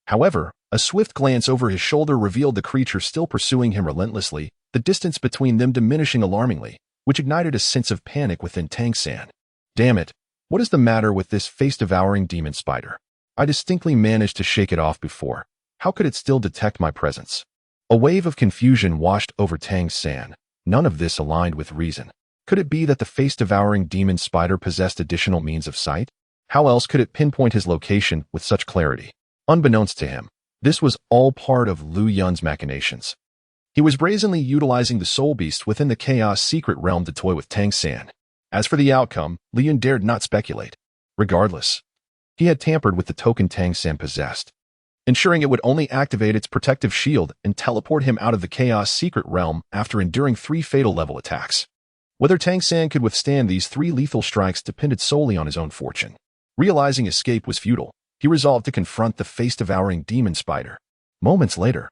However, a swift glance over his shoulder revealed the creature still pursuing him relentlessly, the distance between them diminishing alarmingly, which ignited a sense of panic within Tang San. Damn it, what is the matter with this face-devouring demon spider? I distinctly managed to shake it off before. How could it still detect my presence? A wave of confusion washed over Tang San. None of this aligned with reason. Could it be that the face-devouring demon spider possessed additional means of sight? How else could it pinpoint his location with such clarity? Unbeknownst to him, this was all part of Lu Yun's machinations. He was brazenly utilizing the soul beast within the Chaos Secret Realm to toy with Tang San. As for the outcome, Lu Yun dared not speculate. Regardless, he had tampered with the token Tang San possessed, ensuring it would only activate its protective shield and teleport him out of the Chaos Secret Realm after enduring 3 fatal-level attacks. Whether Tang San could withstand these 3 lethal strikes depended solely on his own fortune. Realizing escape was futile, he resolved to confront the face-devouring demon spider. Moments later,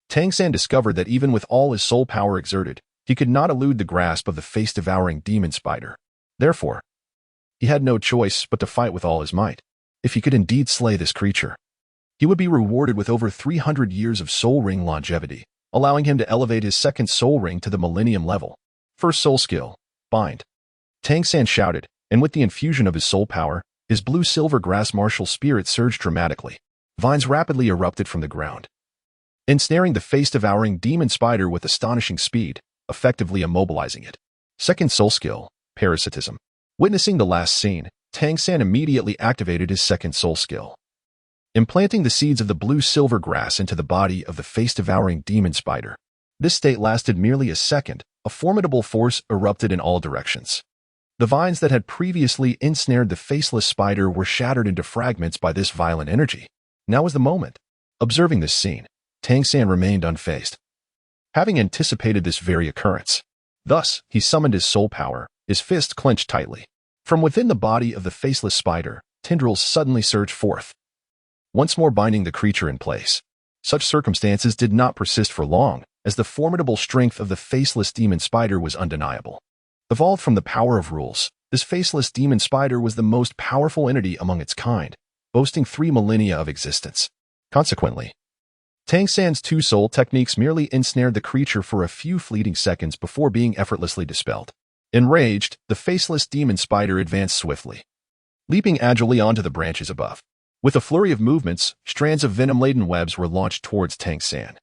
Tang San discovered that even with all his soul power exerted, he could not elude the grasp of the face-devouring demon spider. Therefore, he had no choice but to fight with all his might. If he could indeed slay this creature, he would be rewarded with over 300 years of soul ring longevity, allowing him to elevate his second soul ring to the millennium level. First soul skill, bind. Tang San shouted, and with the infusion of his soul power, his blue-silver grass martial spirit surged dramatically. Vines rapidly erupted from the ground, ensnaring the face-devouring demon spider with astonishing speed, effectively immobilizing it. Second soul skill, parasitism. Witnessing the last scene, Tang San immediately activated his second soul skill, implanting the seeds of the blue-silver grass into the body of the face-devouring demon spider. This state lasted merely a second. A formidable force erupted in all directions. The vines that had previously ensnared the faceless spider were shattered into fragments by this violent energy. Now was the moment. Observing this scene, Tang San remained unfazed, having anticipated this very occurrence. Thus, he summoned his soul power, his fist clenched tightly. From within the body of the faceless spider, tendrils suddenly surged forth, once more binding the creature in place. Such circumstances did not persist for long, as the formidable strength of the faceless demon spider was undeniable. Evolved from the power of rules, this faceless demon spider was the most powerful entity among its kind, boasting 3 millennia of existence. Consequently, Tang San's two soul techniques merely ensnared the creature for a few fleeting seconds before being effortlessly dispelled. Enraged, the faceless demon spider advanced swiftly, leaping agilely onto the branches above. With a flurry of movements, strands of venom-laden webs were launched towards Tang San,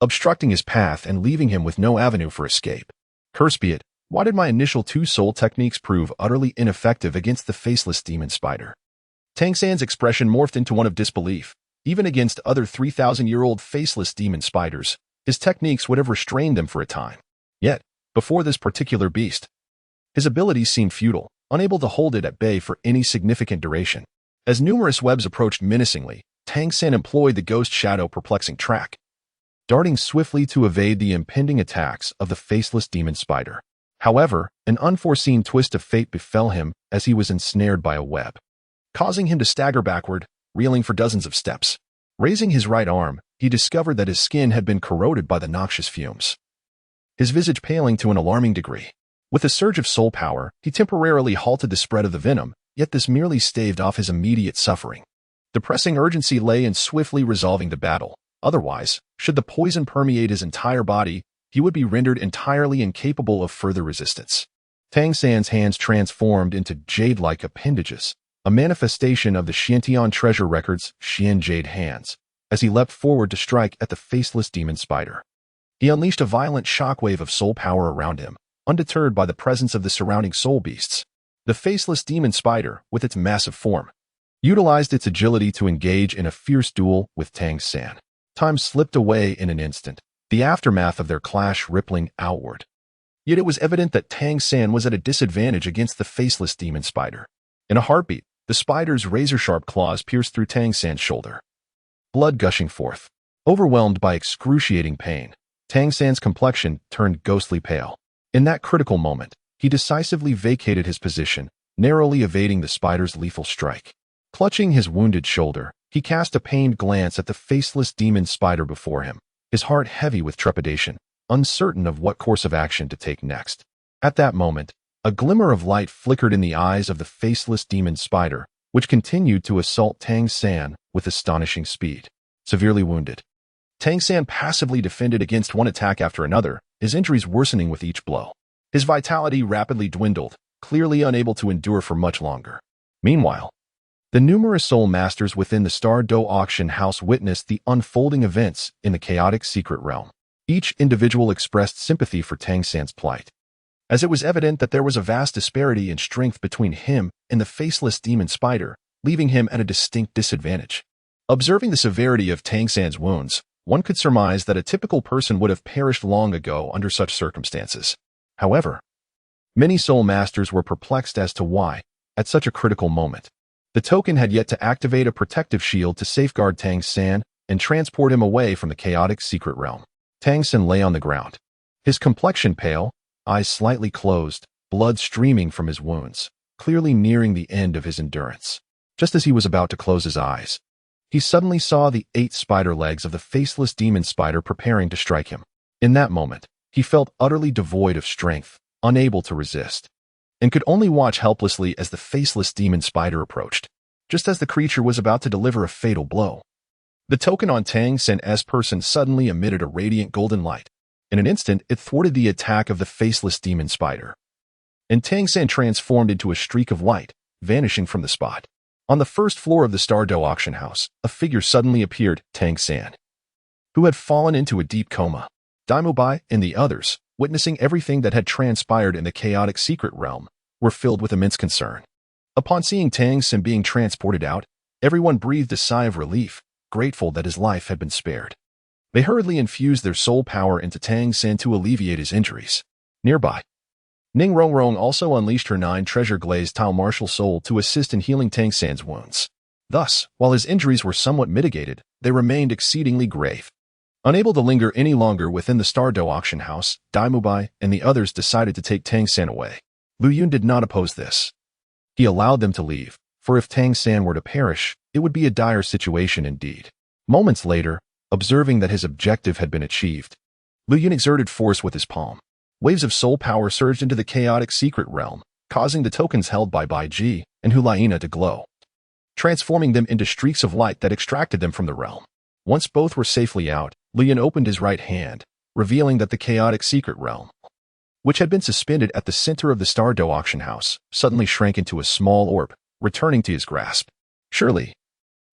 obstructing his path and leaving him with no avenue for escape. Curse be it, why did my initial two soul techniques prove utterly ineffective against the faceless demon spider? Tang San's expression morphed into one of disbelief. Even against other 3,000-year-old faceless demon spiders, his techniques would have restrained them for a time. Yet, before this particular beast, his abilities seemed futile, unable to hold it at bay for any significant duration. As numerous webs approached menacingly, Tang San employed the ghost shadow perplexing track, darting swiftly to evade the impending attacks of the faceless demon spider. However, an unforeseen twist of fate befell him as he was ensnared by a web, causing him to stagger backward, reeling for dozens of steps. Raising his right arm, he discovered that his skin had been corroded by the noxious fumes, his visage paling to an alarming degree. With a surge of soul power, he temporarily halted the spread of the venom, yet this merely staved off his immediate suffering. The pressing urgency lay in swiftly resolving the battle. Otherwise, should the poison permeate his entire body, he would be rendered entirely incapable of further resistance. Tang San's hands transformed into jade-like appendages, a manifestation of the Xiantian treasure records' Xian Jade hands, as he leapt forward to strike at the faceless demon spider. He unleashed a violent shockwave of soul power around him, undeterred by the presence of the surrounding soul beasts. The faceless demon spider, with its massive form, utilized its agility to engage in a fierce duel with Tang San. Time slipped away in an instant, the aftermath of their clash rippling outward. Yet it was evident that Tang San was at a disadvantage against the faceless demon spider. In a heartbeat, the spider's razor-sharp claws pierced through Tang San's shoulder, blood gushing forth. Overwhelmed by excruciating pain, Tang San's complexion turned ghostly pale. In that critical moment, he decisively vacated his position, narrowly evading the spider's lethal strike. Clutching his wounded shoulder, he cast a pained glance at the faceless demon spider before him, his heart heavy with trepidation, uncertain of what course of action to take next. At that moment, a glimmer of light flickered in the eyes of the faceless demon spider, which continued to assault Tang San with astonishing speed. Severely wounded, Tang San passively defended against one attack after another, his injuries worsening with each blow. His vitality rapidly dwindled, clearly unable to endure for much longer. Meanwhile, the numerous soul masters within the Star Dou Auction House witnessed the unfolding events in the chaotic secret realm. Each individual expressed sympathy for Tang San's plight, as it was evident that there was a vast disparity in strength between him and the faceless demon spider, leaving him at a distinct disadvantage. Observing the severity of Tang San's wounds, one could surmise that a typical person would have perished long ago under such circumstances. However, many soul masters were perplexed as to why, at such a critical moment, the token had yet to activate a protective shield to safeguard Tang San and transport him away from the chaotic secret realm. Tang San lay on the ground, his complexion pale, eyes slightly closed, blood streaming from his wounds, clearly nearing the end of his endurance. Just as he was about to close his eyes, he suddenly saw the 8 spider legs of the faceless demon spider preparing to strike him. In that moment, he felt utterly devoid of strength, unable to resist, and could only watch helplessly as the faceless demon spider approached. Just as the creature was about to deliver a fatal blow, the token on Tang San's person suddenly emitted a radiant golden light. In an instant, it thwarted the attack of the faceless demon spider, and Tang San transformed into a streak of light, vanishing from the spot. On the first floor of the Star Dou Auction House, a figure suddenly appeared, Tang San, who had fallen into a deep coma. Daimubai and the others, witnessing everything that had transpired in the chaotic secret realm, were filled with immense concern. Upon seeing Tang San being transported out, everyone breathed a sigh of relief, grateful that his life had been spared. They hurriedly infused their soul power into Tang San to alleviate his injuries. Nearby, Ning Rongrong also unleashed her 9 treasure-glazed Tao martial soul to assist in healing Tang San's wounds. Thus, while his injuries were somewhat mitigated, they remained exceedingly grave. Unable to linger any longer within the Star Dou Auction House, Daimubai and the others decided to take Tang San away. Lu Yun did not oppose this. He allowed them to leave, for if Tang San were to perish, it would be a dire situation indeed. Moments later, observing that his objective had been achieved, Lu Yun exerted force with his palm. Waves of soul power surged into the chaotic secret realm, causing the tokens held by Bai Ji and Hulaina to glow, transforming them into streaks of light that extracted them from the realm. Once both were safely out, Lu Yun opened his right hand, revealing that the chaotic secret realm, which had been suspended at the center of the Star Dou Auction House, suddenly shrank into a small orb, returning to his grasp. Surely,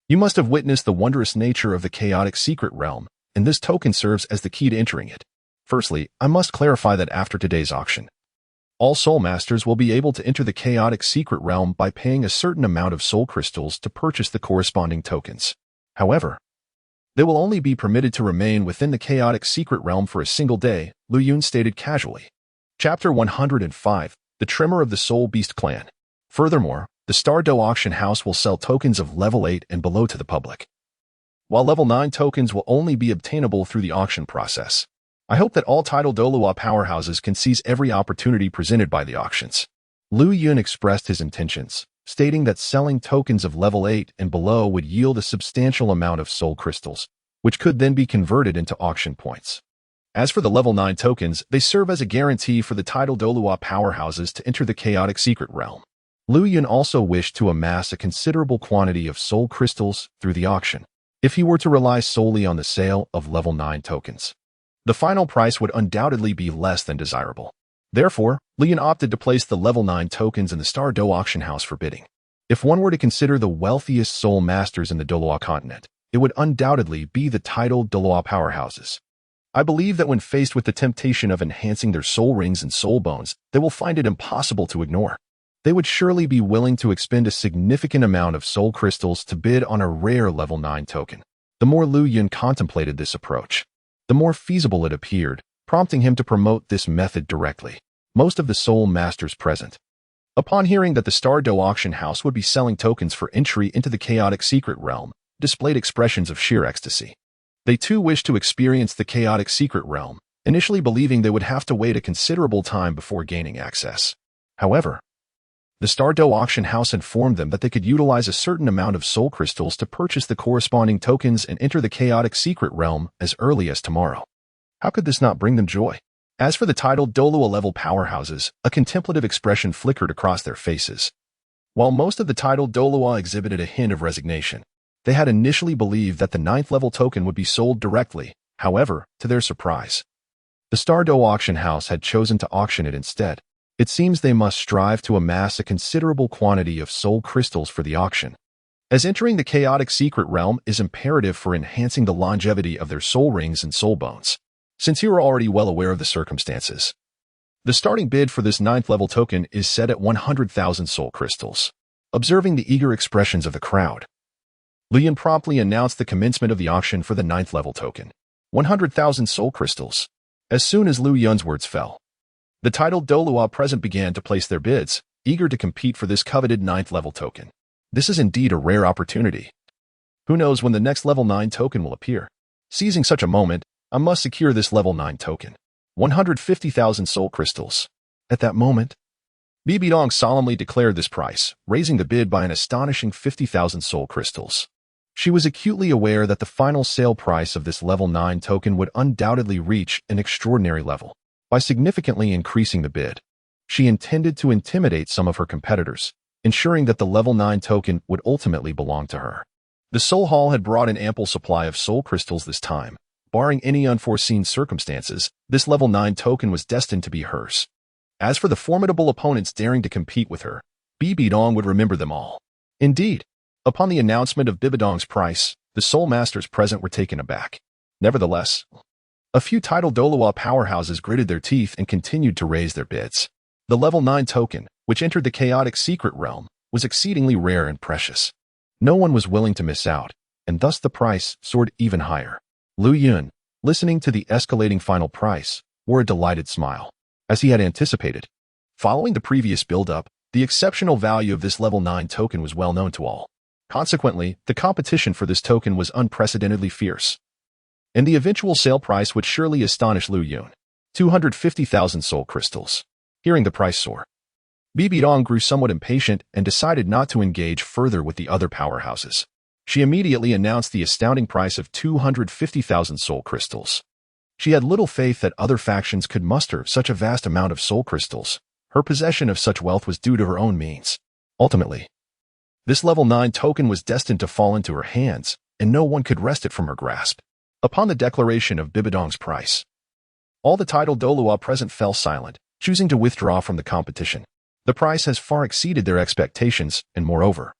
you must have witnessed the wondrous nature of the chaotic secret realm, and this token serves as the key to entering it. Firstly, I must clarify that after today's auction, all soul masters will be able to enter the chaotic secret realm by paying a certain amount of soul crystals to purchase the corresponding tokens. However, they will only be permitted to remain within the chaotic secret realm for a single day, Lu Yun stated casually. Chapter 105, The Tremor of the Soul Beast Clan. Furthermore, the Star Dou Auction House will sell tokens of level 8 and below to the public, while level 9 tokens will only be obtainable through the auction process. I hope that all titled Douluo powerhouses can seize every opportunity presented by the auctions. Lu Yun expressed his intentions, stating that selling tokens of level 8 and below would yield a substantial amount of soul crystals, which could then be converted into auction points. As for the level 9 tokens, they serve as a guarantee for the titled Douluo powerhouses to enter the chaotic secret realm. Lu Yun also wished to amass a considerable quantity of soul crystals through the auction, if he were to rely solely on the sale of level 9 tokens. The final price would undoubtedly be less than desirable. Therefore, Lu Yun opted to place the level 9 tokens in the Star Dou Auction House for bidding. If one were to consider the wealthiest soul masters in the Douluo Continent, it would undoubtedly be the titled Douluo powerhouses. I believe that when faced with the temptation of enhancing their soul rings and soul bones, they will find it impossible to ignore. They would surely be willing to expend a significant amount of soul crystals to bid on a rare level 9 token. The more Lu Yun contemplated this approach, the more feasible it appeared, prompting him to promote this method directly. Most of the soul masters present, upon hearing that the Star Dou Auction House would be selling tokens for entry into the chaotic secret realm, displayed expressions of sheer ecstasy. They too wished to experience the chaotic secret realm, initially believing they would have to wait a considerable time before gaining access. However, the Star Dou Auction House informed them that they could utilize a certain amount of soul crystals to purchase the corresponding tokens and enter the chaotic secret realm as early as tomorrow. How could this not bring them joy? As for the titled Douluo level powerhouses, a contemplative expression flickered across their faces. While most of the titled Douluo exhibited a hint of resignation, they had initially believed that the 9th level token would be sold directly. However, to their surprise, the Star Dou Auction House had chosen to auction it instead. It seems they must strive to amass a considerable quantity of soul crystals for the auction, as entering the chaotic secret realm is imperative for enhancing the longevity of their soul rings and soul bones. Since you are already well aware of the circumstances, the starting bid for this 9th level token is set at 100,000 soul crystals. Observing the eager expressions of the crowd, Lu Yun promptly announced the commencement of the auction for the 9th level token, 100,000 soul crystals. As soon as Lu Yun's words fell, the titled Douluo present began to place their bids, eager to compete for this coveted 9th level token. This is indeed a rare opportunity. Who knows when the next level 9 token will appear? Seizing such a moment, I must secure this level 9 token. 150,000 soul crystals. At that moment, Bibidong solemnly declared this price, raising the bid by an astonishing 50,000 soul crystals. She was acutely aware that the final sale price of this level 9 token would undoubtedly reach an extraordinary level. By significantly increasing the bid, she intended to intimidate some of her competitors, ensuring that the level 9 token would ultimately belong to her. The Soul Hall had brought an ample supply of soul crystals this time. Barring any unforeseen circumstances, this level 9 token was destined to be hers. As for the formidable opponents daring to compete with her, Bibidong would remember them all. Indeed, upon the announcement of Bibidong's price, the soul masters present were taken aback. Nevertheless, a few titled Douluo powerhouses gritted their teeth and continued to raise their bids. The level 9 token, which entered the chaotic secret realm, was exceedingly rare and precious. No one was willing to miss out, and thus the price soared even higher. Lu Yun, listening to the escalating final price, wore a delighted smile, as he had anticipated. Following the previous build-up, the exceptional value of this level 9 token was well known to all. Consequently, the competition for this token was unprecedentedly fierce, and the eventual sale price would surely astonish Lu Yun. 250,000 soul crystals. Hearing the price soar, Bibi Dong grew somewhat impatient and decided not to engage further with the other powerhouses. She immediately announced the astounding price of 250,000 soul crystals. She had little faith that other factions could muster such a vast amount of soul crystals. Her possession of such wealth was due to her own means. Ultimately, this level 9 token was destined to fall into her hands, and no one could wrest it from her grasp. Upon the declaration of Bibi Dong's price, all the titled Douluo present fell silent, choosing to withdraw from the competition. The price has far exceeded their expectations, and moreover,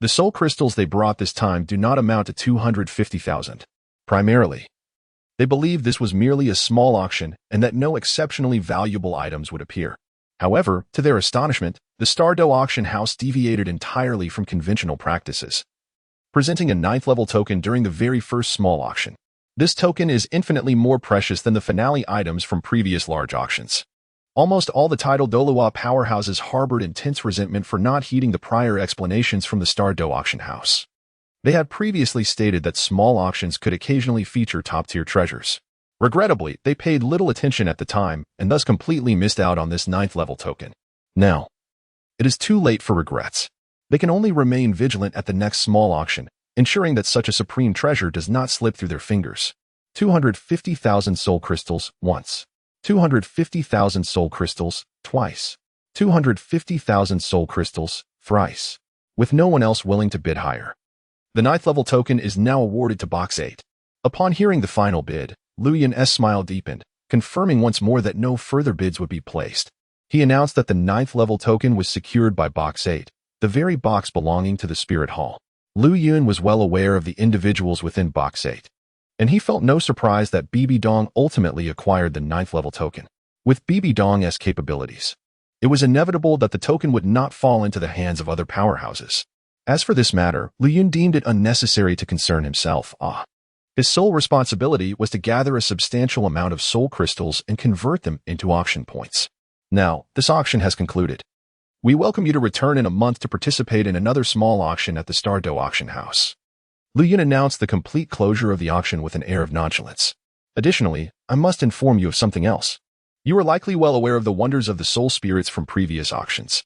the soul crystals they brought this time do not amount to 250,000. Primarily, they believed this was merely a small auction and that no exceptionally valuable items would appear. However, to their astonishment, the Star Dou Auction House deviated entirely from conventional practices, presenting a 9th level token during the very first small auction. This token is infinitely more precious than the finale items from previous large auctions. Almost all the titled Douluo powerhouses harbored intense resentment for not heeding the prior explanations from the Star Dou Auction House. They had previously stated that small auctions could occasionally feature top-tier treasures. Regrettably, they paid little attention at the time and thus completely missed out on this 9th level token. Now, it is too late for regrets. They can only remain vigilant at the next small auction, ensuring that such a supreme treasure does not slip through their fingers. 250,000 soul crystals once. 250,000 soul crystals twice. 250,000 soul crystals thrice. With no one else willing to bid higher, the 9th level token is now awarded to Box 8. Upon hearing the final bid, Lu Yun's smile deepened, confirming once more that no further bids would be placed. He announced that the 9th level token was secured by Box 8, the very box belonging to the Spirit Hall. Lu Yun was well aware of the individuals within Box 8, and he felt no surprise that Bibi Dong ultimately acquired the 9th level token. With Bibi Dong's capabilities, it was inevitable that the token would not fall into the hands of other powerhouses. As for this matter, Lu Yun deemed it unnecessary to concern himself. His sole responsibility was to gather a substantial amount of soul crystals and convert them into auction points. Now, this auction has concluded. We welcome you to return in a month to participate in another small auction at the Star Dou Auction House. Lu Yun announced the complete closure of the auction with an air of nonchalance. Additionally, I must inform you of something else. You are likely well aware of the wonders of the soul spirits from previous auctions.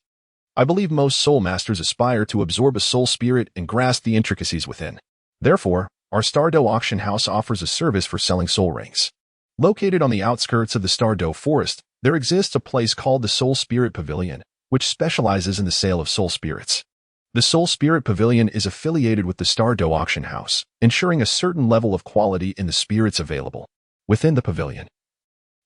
I believe most soul masters aspire to absorb a soul spirit and grasp the intricacies within. Therefore, our Star Dou Auction House offers a service for selling soul rings. Located on the outskirts of the Star Dou Forest, there exists a place called the Soul Spirit Pavilion, which specializes in the sale of soul spirits. The Soul Spirit Pavilion is affiliated with the Star Dou Auction House, ensuring a certain level of quality in the spirits available. Within the pavilion,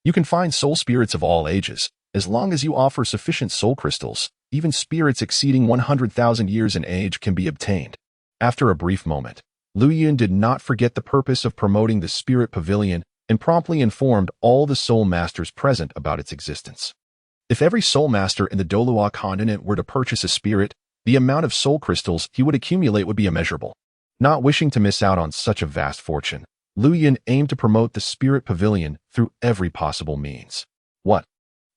you can find soul spirits of all ages, as long as you offer sufficient soul crystals. Even spirits exceeding 100,000 years in age can be obtained. After a brief moment, Lu Yun did not forget the purpose of promoting the Spirit Pavilion and promptly informed all the soul masters present about its existence. If every soul master in the Douluo Continent were to purchase a spirit, the amount of soul crystals he would accumulate would be immeasurable. Not wishing to miss out on such a vast fortune, Lu Yun aimed to promote the Spirit Pavilion through every possible means. What?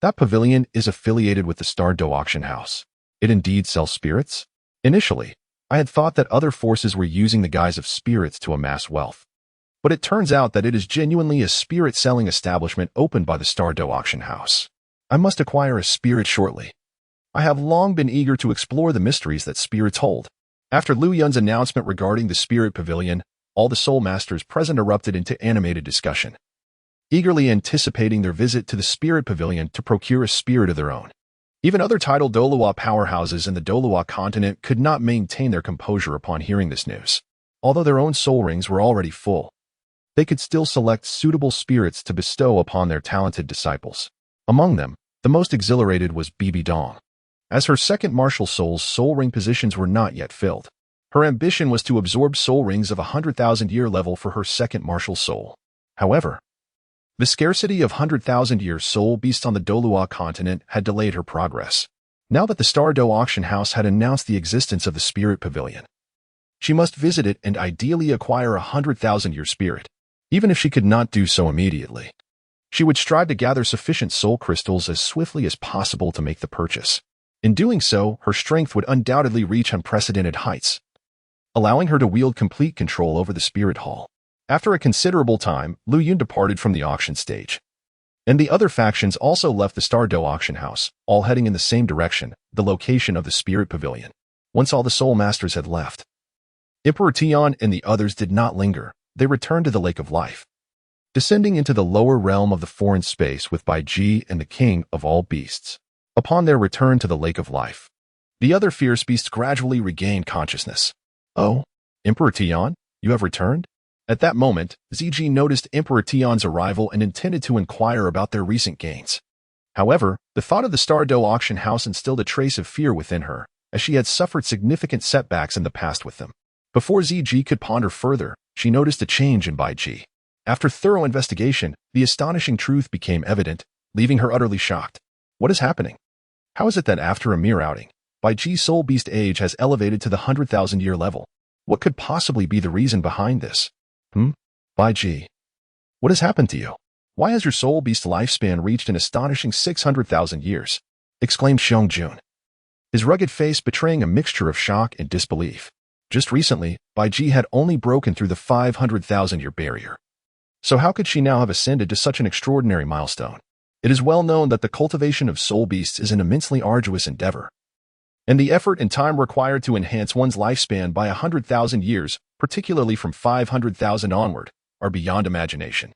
That pavilion is affiliated with the Star Dou Auction House. It indeed sells spirits? Initially, I had thought that other forces were using the guise of spirits to amass wealth. But it turns out that it is genuinely a spirit-selling establishment opened by the Star Dou Auction House. I must acquire a spirit shortly. I have long been eager to explore the mysteries that spirits hold. After Lu Yun's announcement regarding the Spirit Pavilion, all the soul masters present erupted into animated discussion, eagerly anticipating their visit to the Spirit Pavilion to procure a spirit of their own. Even other titled Douluo powerhouses in the Douluo Continent could not maintain their composure upon hearing this news. Although their own soul rings were already full, they could still select suitable spirits to bestow upon their talented disciples. Among them, the most exhilarated was Bibi Dong. As her second martial soul's soul ring positions were not yet filled, her ambition was to absorb soul rings of 100,000-year level for her second martial soul. However, the scarcity of 100,000-year soul beasts on the Douluo Continent had delayed her progress. Now that the Star Dou Auction House had announced the existence of the Spirit Pavilion, she must visit it and ideally acquire a 100,000-year spirit. Even if she could not do so immediately, she would strive to gather sufficient soul crystals as swiftly as possible to make the purchase. In doing so, her strength would undoubtedly reach unprecedented heights, allowing her to wield complete control over the Spirit Hall. After a considerable time, Lu Yun departed from the auction stage. And the other factions also left the Star Dou Auction House, all heading in the same direction, the location of the Spirit Pavilion. Once all the Soul Masters had left, Emperor Tian and the others did not linger. They returned to the Lake of Life, descending into the lower realm of the foreign space with Bai Ji and the King of all beasts. Upon their return to the Lake of Life, the other fierce beasts gradually regained consciousness. Oh, Emperor Tian, you have returned? At that moment, Ziji noticed Emperor Tian's arrival and intended to inquire about their recent gains. However, the thought of the Star Dou Auction House instilled a trace of fear within her, as she had suffered significant setbacks in the past with them. Before Ziji could ponder further, she noticed a change in Bai Ji. After thorough investigation, the astonishing truth became evident, leaving her utterly shocked. What is happening? How is it that after a mere outing, Bai Ji's soul beast age has elevated to the 100,000-year level? What could possibly be the reason behind this? Bai Ji, what has happened to you? Why has your soul beast lifespan reached an astonishing 600,000 years? Exclaimed Xiong Jun, his rugged face betraying a mixture of shock and disbelief. Just recently, Bai Ji had only broken through the 500,000-year barrier. So how could she now have ascended to such an extraordinary milestone? It is well known that the cultivation of soul beasts is an immensely arduous endeavor, and the effort and time required to enhance one's lifespan by 100,000 years, particularly from 500,000 onward, are beyond imagination.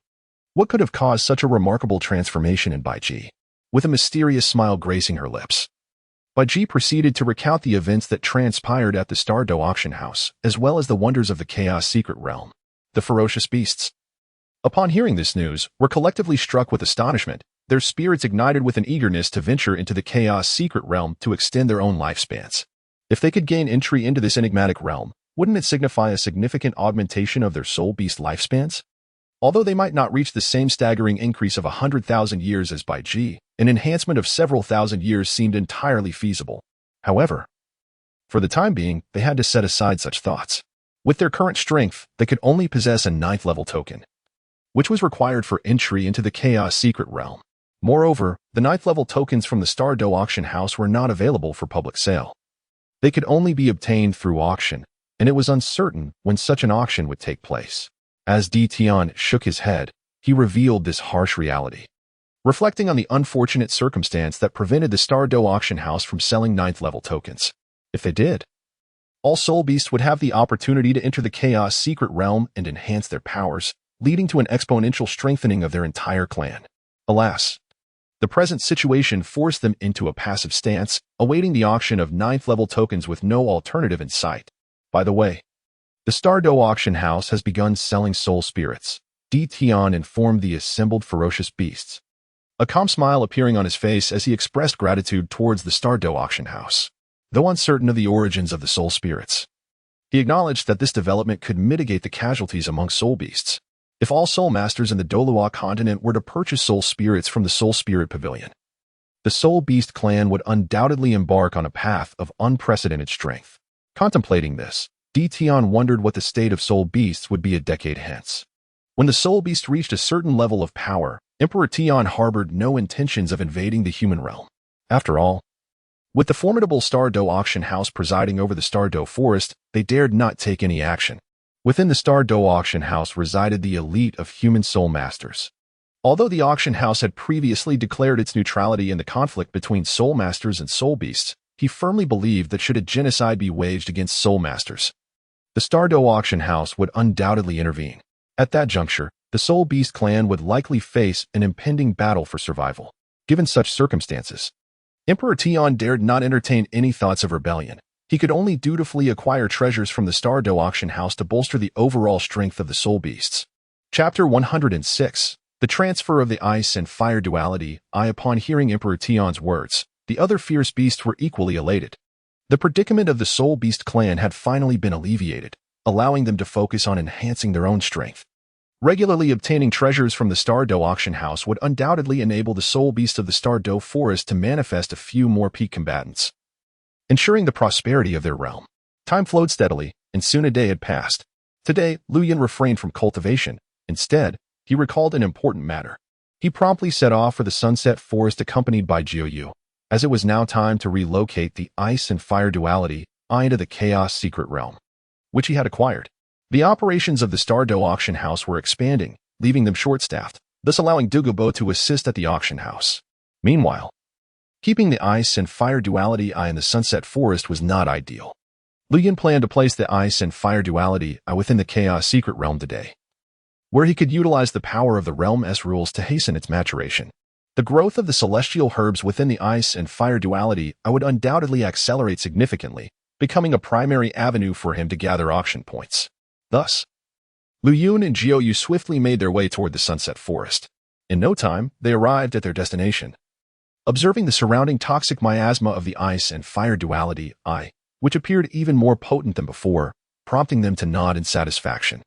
What could have caused such a remarkable transformation in Bai Ji? With a mysterious smile gracing her lips, Bai Ji proceeded to recount the events that transpired at the Star Dou Auction House, as well as the wonders of the Chaos Secret Realm. The ferocious beasts, upon hearing this news, were collectively struck with astonishment. Their spirits ignited with an eagerness to venture into the Chaos Secret Realm to extend their own lifespans. If they could gain entry into this enigmatic realm, wouldn't it signify a significant augmentation of their soul beast lifespans? Although they might not reach the same staggering increase of 100,000 years as Bai Ji, an enhancement of several thousand years seemed entirely feasible. However, for the time being, they had to set aside such thoughts. With their current strength, they could only possess a 9th level token, which was required for entry into the Chaos Secret Realm. Moreover, the 9th level tokens from the Star Dou Auction House were not available for public sale. They could only be obtained through auction, and it was uncertain when such an auction would take place. As Di Tian shook his head, he revealed this harsh reality. Reflecting on the unfortunate circumstance that prevented the Star Dou Auction House from selling 9th level tokens. If they did, all soul beasts would have the opportunity to enter the Chaos Secret Realm and enhance their powers, leading to an exponential strengthening of their entire clan. Alas, the present situation forced them into a passive stance, awaiting the auction of 9th level tokens with no alternative in sight. By the way, the Star Dou Auction House has begun selling soul spirits, Di Tian informed the assembled ferocious beasts, a calm smile appearing on his face as he expressed gratitude towards the Star Dou Auction House. Though uncertain of the origins of the soul spirits, he acknowledged that this development could mitigate the casualties among soul beasts. If all soul masters in the Douluo Continent were to purchase soul spirits from the Soul Spirit Pavilion, the Soul Beast clan would undoubtedly embark on a path of unprecedented strength. Contemplating this, Di Tian wondered what the state of soul beasts would be a decade hence. When the soul beast reached a certain level of power, Emperor Tian harbored no intentions of invading the human realm. After all, with the formidable Star Dou Auction House presiding over the Star Dou Forest, they dared not take any action. Within the Star Dou Auction House resided the elite of human soul masters. Although the auction house had previously declared its neutrality in the conflict between soul masters and soul beasts, he firmly believed that should a genocide be waged against soul masters, the Star Dou Auction House would undoubtedly intervene. At that juncture, the Soul Beast clan would likely face an impending battle for survival. Given such circumstances, Emperor Tian dared not entertain any thoughts of rebellion. He could only dutifully acquire treasures from the Star Dou Auction House to bolster the overall strength of the soul beasts. Chapter 106. The Transfer of the Ice and Fire Duality. Upon hearing Emperor Tian's words, the other fierce beasts were equally elated. The predicament of the Soul Beast clan had finally been alleviated, allowing them to focus on enhancing their own strength. Regularly obtaining treasures from the Star Dou Auction House would undoubtedly enable the Soul Beast of the Star Dou Forest to manifest a few more peak combatants, ensuring the prosperity of their realm. Time flowed steadily, and soon a day had passed. Today, Lu Yin refrained from cultivation. Instead, he recalled an important matter. He promptly set off for the Sunset Forest accompanied by Jiu Yu, as it was now time to relocate the Ice and Fire Duality into the Chaos Secret Realm, which he had acquired. The operations of the Star Dou Auction House were expanding, leaving them short-staffed. thus allowing Douluo to assist at the auction house. Meanwhile, keeping the ice and fire duality eye in the sunset forest was not ideal. Lu Yun planned to place the ice and fire duality eye within the chaos secret realm today, where he could utilize the power of the realm's rules to hasten its maturation. The growth of the celestial herbs within the ice and fire duality eye would undoubtedly accelerate significantly, becoming a primary avenue for him to gather auction points. Thus, Lu Yun and Jiu swiftly made their way toward the sunset forest. In no time, they arrived at their destination. Observing the surrounding toxic miasma of the ice and fire duality eye, which appeared even more potent than before, prompting them to nod in satisfaction.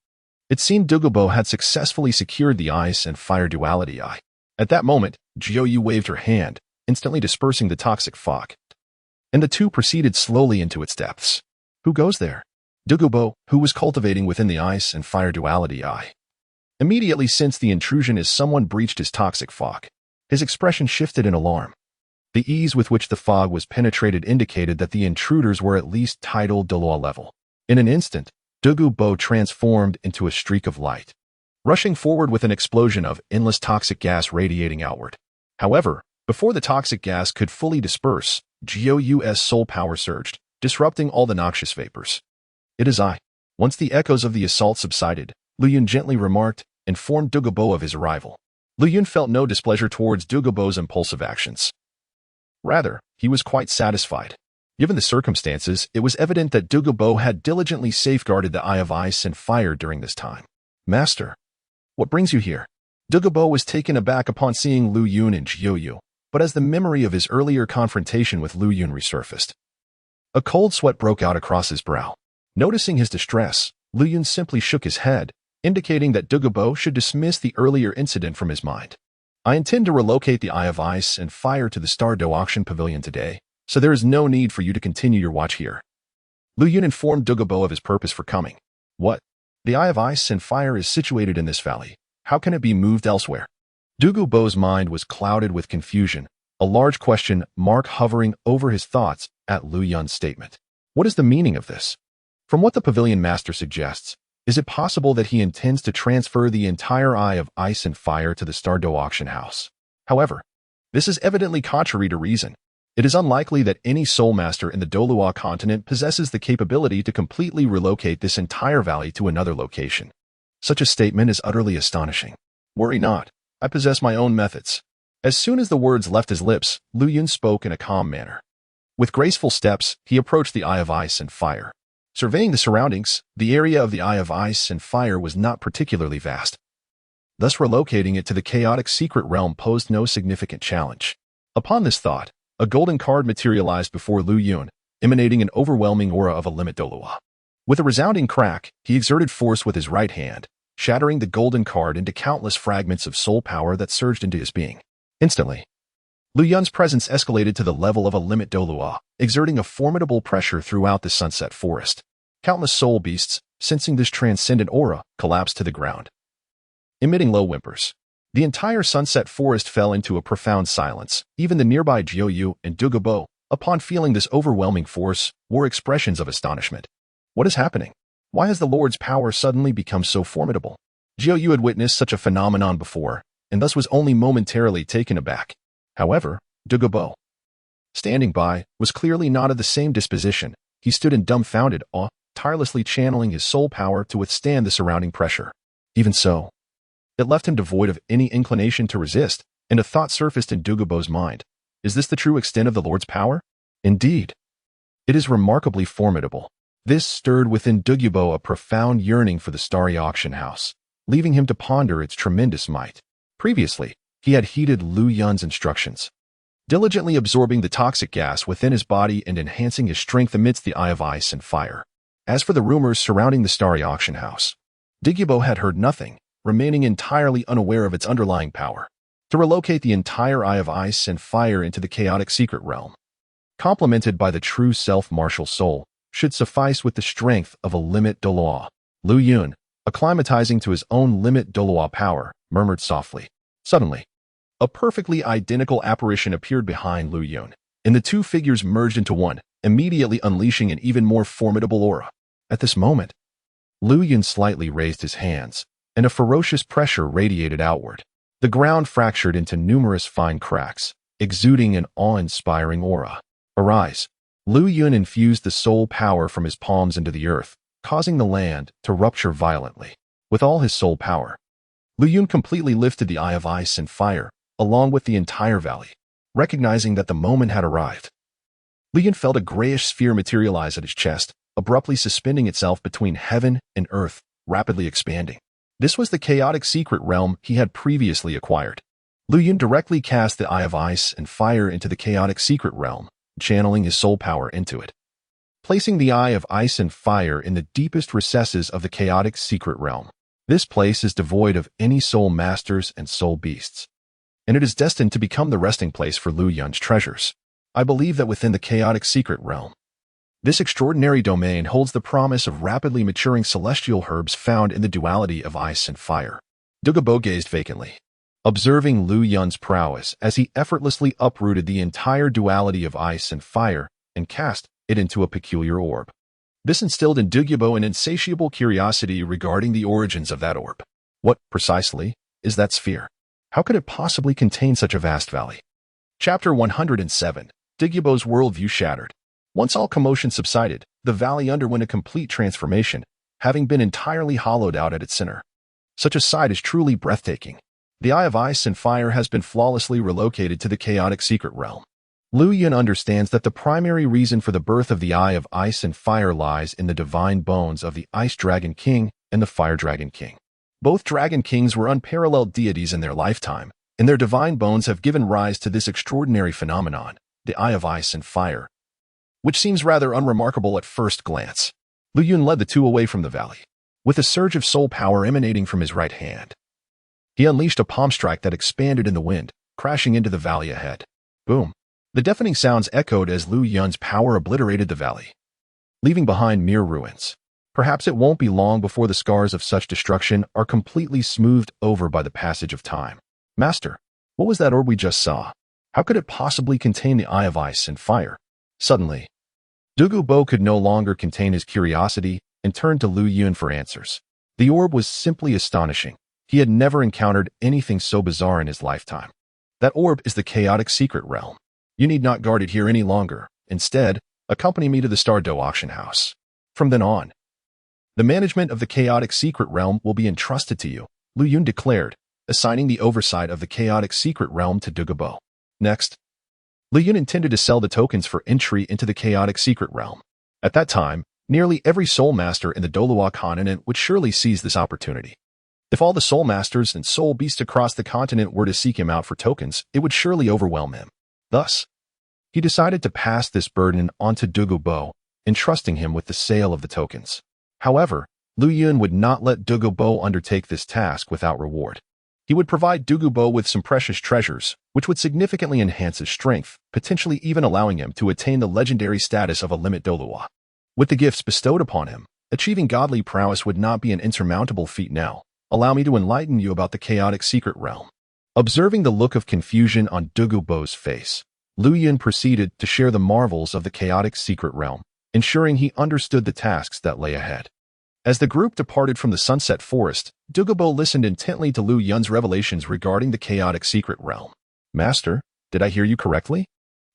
It seemed Douluo had successfully secured the ice and fire duality eye. At that moment, Jiu waved her hand, instantly dispersing the toxic fog, and the two proceeded slowly into its depths. Who goes there? Douluo, who was cultivating within the ice and fire duality eye, immediately sensed the intrusion as someone breached his toxic fog. His expression shifted in alarm. The ease with which the fog was penetrated indicated that the intruders were at least tidal Douluo level. In an instant, Douluo transformed into a streak of light, rushing forward with an explosion of endless toxic gas radiating outward. However, before the toxic gas could fully disperse, Jiu's soul power surged, disrupting all the noxious vapors. "It is I." Once the echoes of the assault subsided, Lu Yun gently remarked, informed Douluo of his arrival. Lu Yun felt no displeasure towards Douluo's impulsive actions. Rather, he was quite satisfied. Given the circumstances, it was evident that Douluo had diligently safeguarded the Eye of Ice and Fire during this time. "Master, what brings you here?" Douluo was taken aback upon seeing Lu Yun and Jiu, but as the memory of his earlier confrontation with Lu Yun resurfaced, a cold sweat broke out across his brow. Noticing his distress, Lu Yun simply shook his head, indicating that Douluo should dismiss the earlier incident from his mind. "I intend to relocate the Eye of Ice and Fire to the Star Dou Auction Pavilion today, so there is no need for you to continue your watch here." Lu Yun informed Douluo of his purpose for coming. "What? The Eye of Ice and Fire is situated in this valley. How can it be moved elsewhere?" Douluo's mind was clouded with confusion, a large question mark hovering over his thoughts at Lu Yun's statement. What is the meaning of this? From what the pavilion master suggests, is it possible that he intends to transfer the entire Eye of Ice and Fire to the Star Dou Auction House? However, this is evidently contrary to reason. It is unlikely that any soul master in the Douluo Continent possesses the capability to completely relocate this entire valley to another location. Such a statement is utterly astonishing. "Worry not, I possess my own methods." As soon as the words left his lips, Lu Yun spoke in a calm manner. With graceful steps, he approached the Eye of Ice and Fire. Surveying the surroundings, the area of the Eye of Ice and Fire was not particularly vast. Thus, relocating it to the chaotic secret realm posed no significant challenge. Upon this thought, a golden card materialized before Lu Yun, emanating an overwhelming aura of a limit Douluo. With a resounding crack, he exerted force with his right hand, shattering the golden card into countless fragments of soul power that surged into his being. Instantly, Lu Yun's presence escalated to the level of a limit Douluo, exerting a formidable pressure throughout the sunset forest. Countless soul beasts, sensing this transcendent aura, collapsed to the ground, emitting low whimpers. The entire sunset forest fell into a profound silence. Even the nearby Jiu and Douluo, upon feeling this overwhelming force, wore expressions of astonishment. What is happening? Why has the Lord's power suddenly become so formidable? Jiu had witnessed such a phenomenon before, and thus was only momentarily taken aback. However, Douluo, standing by, was clearly not of the same disposition. He stood in dumbfounded awe, tirelessly channeling his soul power to withstand the surrounding pressure. Even so, it left him devoid of any inclination to resist, and a thought surfaced in Douluo's mind. Is this the true extent of the Lord's power? Indeed, it is remarkably formidable. This stirred within Douluo a profound yearning for the starry auction house, leaving him to ponder its tremendous might. Previously, he had heeded Lu Yun's instructions, diligently absorbing the toxic gas within his body and enhancing his strength amidst the Eye of Ice and Fire. As for the rumors surrounding the starry auction house, Douluo had heard nothing, remaining entirely unaware of its underlying power. To relocate the entire Eye of Ice and Fire into the chaotic secret realm, complemented by the true self-martial soul, should suffice with the strength of a limit Douluo. Lu Yun, acclimatizing to his own limit Douluo power, murmured softly. Suddenly, a perfectly identical apparition appeared behind Lu Yun, and the two figures merged into one, immediately unleashing an even more formidable aura. At this moment, Lu Yun slightly raised his hands, and a ferocious pressure radiated outward. The ground fractured into numerous fine cracks, exuding an awe-inspiring aura. Arise! Lu Yun infused the soul power from his palms into the earth, causing the land to rupture violently. With all his soul power, Lu Yun completely lifted the Eye of Ice and Fire, along with the entire valley. Recognizing that the moment had arrived, Lu Yun felt a grayish sphere materialize at his chest, abruptly suspending itself between heaven and earth, rapidly expanding. This was the chaotic secret realm he had previously acquired. Lu Yun directly cast the Eye of Ice and Fire into the chaotic secret realm, channeling his soul power into it. Placing the Eye of Ice and Fire in the deepest recesses of the chaotic secret realm. This place is devoid of any soul masters and soul beasts, and it is destined to become the resting place for Lu Yun's treasures. I believe that within the chaotic secret realm, this extraordinary domain holds the promise of rapidly maturing celestial herbs found in the duality of ice and fire. Douluo gazed vacantly, observing Lu Yun's prowess as he effortlessly uprooted the entire duality of ice and fire and cast it into a peculiar orb. This instilled in Douluo an insatiable curiosity regarding the origins of that orb. What, precisely, is that sphere? How could it possibly contain such a vast valley? Chapter 107. Douluo's worldview shattered. Once all commotion subsided, the valley underwent a complete transformation, having been entirely hollowed out at its center. Such a sight is truly breathtaking. The Eye of Ice and Fire has been flawlessly relocated to the chaotic secret realm. Lu Yun understands that the primary reason for the birth of the Eye of Ice and Fire lies in the divine bones of the Ice Dragon King and the Fire Dragon King. Both Dragon Kings were unparalleled deities in their lifetime, and their divine bones have given rise to this extraordinary phenomenon, the Eye of Ice and Fire, which seems rather unremarkable at first glance. Lu Yun led the two away from the valley, with a surge of soul power emanating from his right hand. He unleashed a palm strike that expanded in the wind, crashing into the valley ahead. Boom! The deafening sounds echoed as Lu Yun's power obliterated the valley, leaving behind mere ruins. Perhaps it won't be long before the scars of such destruction are completely smoothed over by the passage of time. Master, what was that orb we just saw? How could it possibly contain the Eye of Ice and Fire? Suddenly, Douluo could no longer contain his curiosity and turned to Lu Yun for answers. The orb was simply astonishing. He had never encountered anything so bizarre in his lifetime. That orb is the chaotic secret realm. You need not guard it here any longer. Instead, accompany me to the Star Dou Auction House. From then on, the management of the chaotic secret realm will be entrusted to you, Lu Yun declared, assigning the oversight of the chaotic secret realm to Douluo. Next, Lu Yun intended to sell the tokens for entry into the chaotic secret realm. At that time, nearly every soul master in the Douluo Continent would surely seize this opportunity. If all the soul masters and soul beasts across the continent were to seek him out for tokens, it would surely overwhelm him. Thus, he decided to pass this burden on to Douluo, entrusting him with the sale of the tokens. However, Lu Yun would not let Douluo undertake this task without reward. He would provide Douluo with some precious treasures, which would significantly enhance his strength, potentially even allowing him to attain the legendary status of a limit Douluo. With the gifts bestowed upon him, achieving godly prowess would not be an insurmountable feat now. Allow me to enlighten you about the chaotic secret realm. Observing the look of confusion on Douluo's face, Lu Yun proceeded to share the marvels of the chaotic secret realm, ensuring he understood the tasks that lay ahead. As the group departed from the Sunset Forest, Douluo listened intently to Lu Yun's revelations regarding the chaotic secret realm. Master, did I hear you correctly?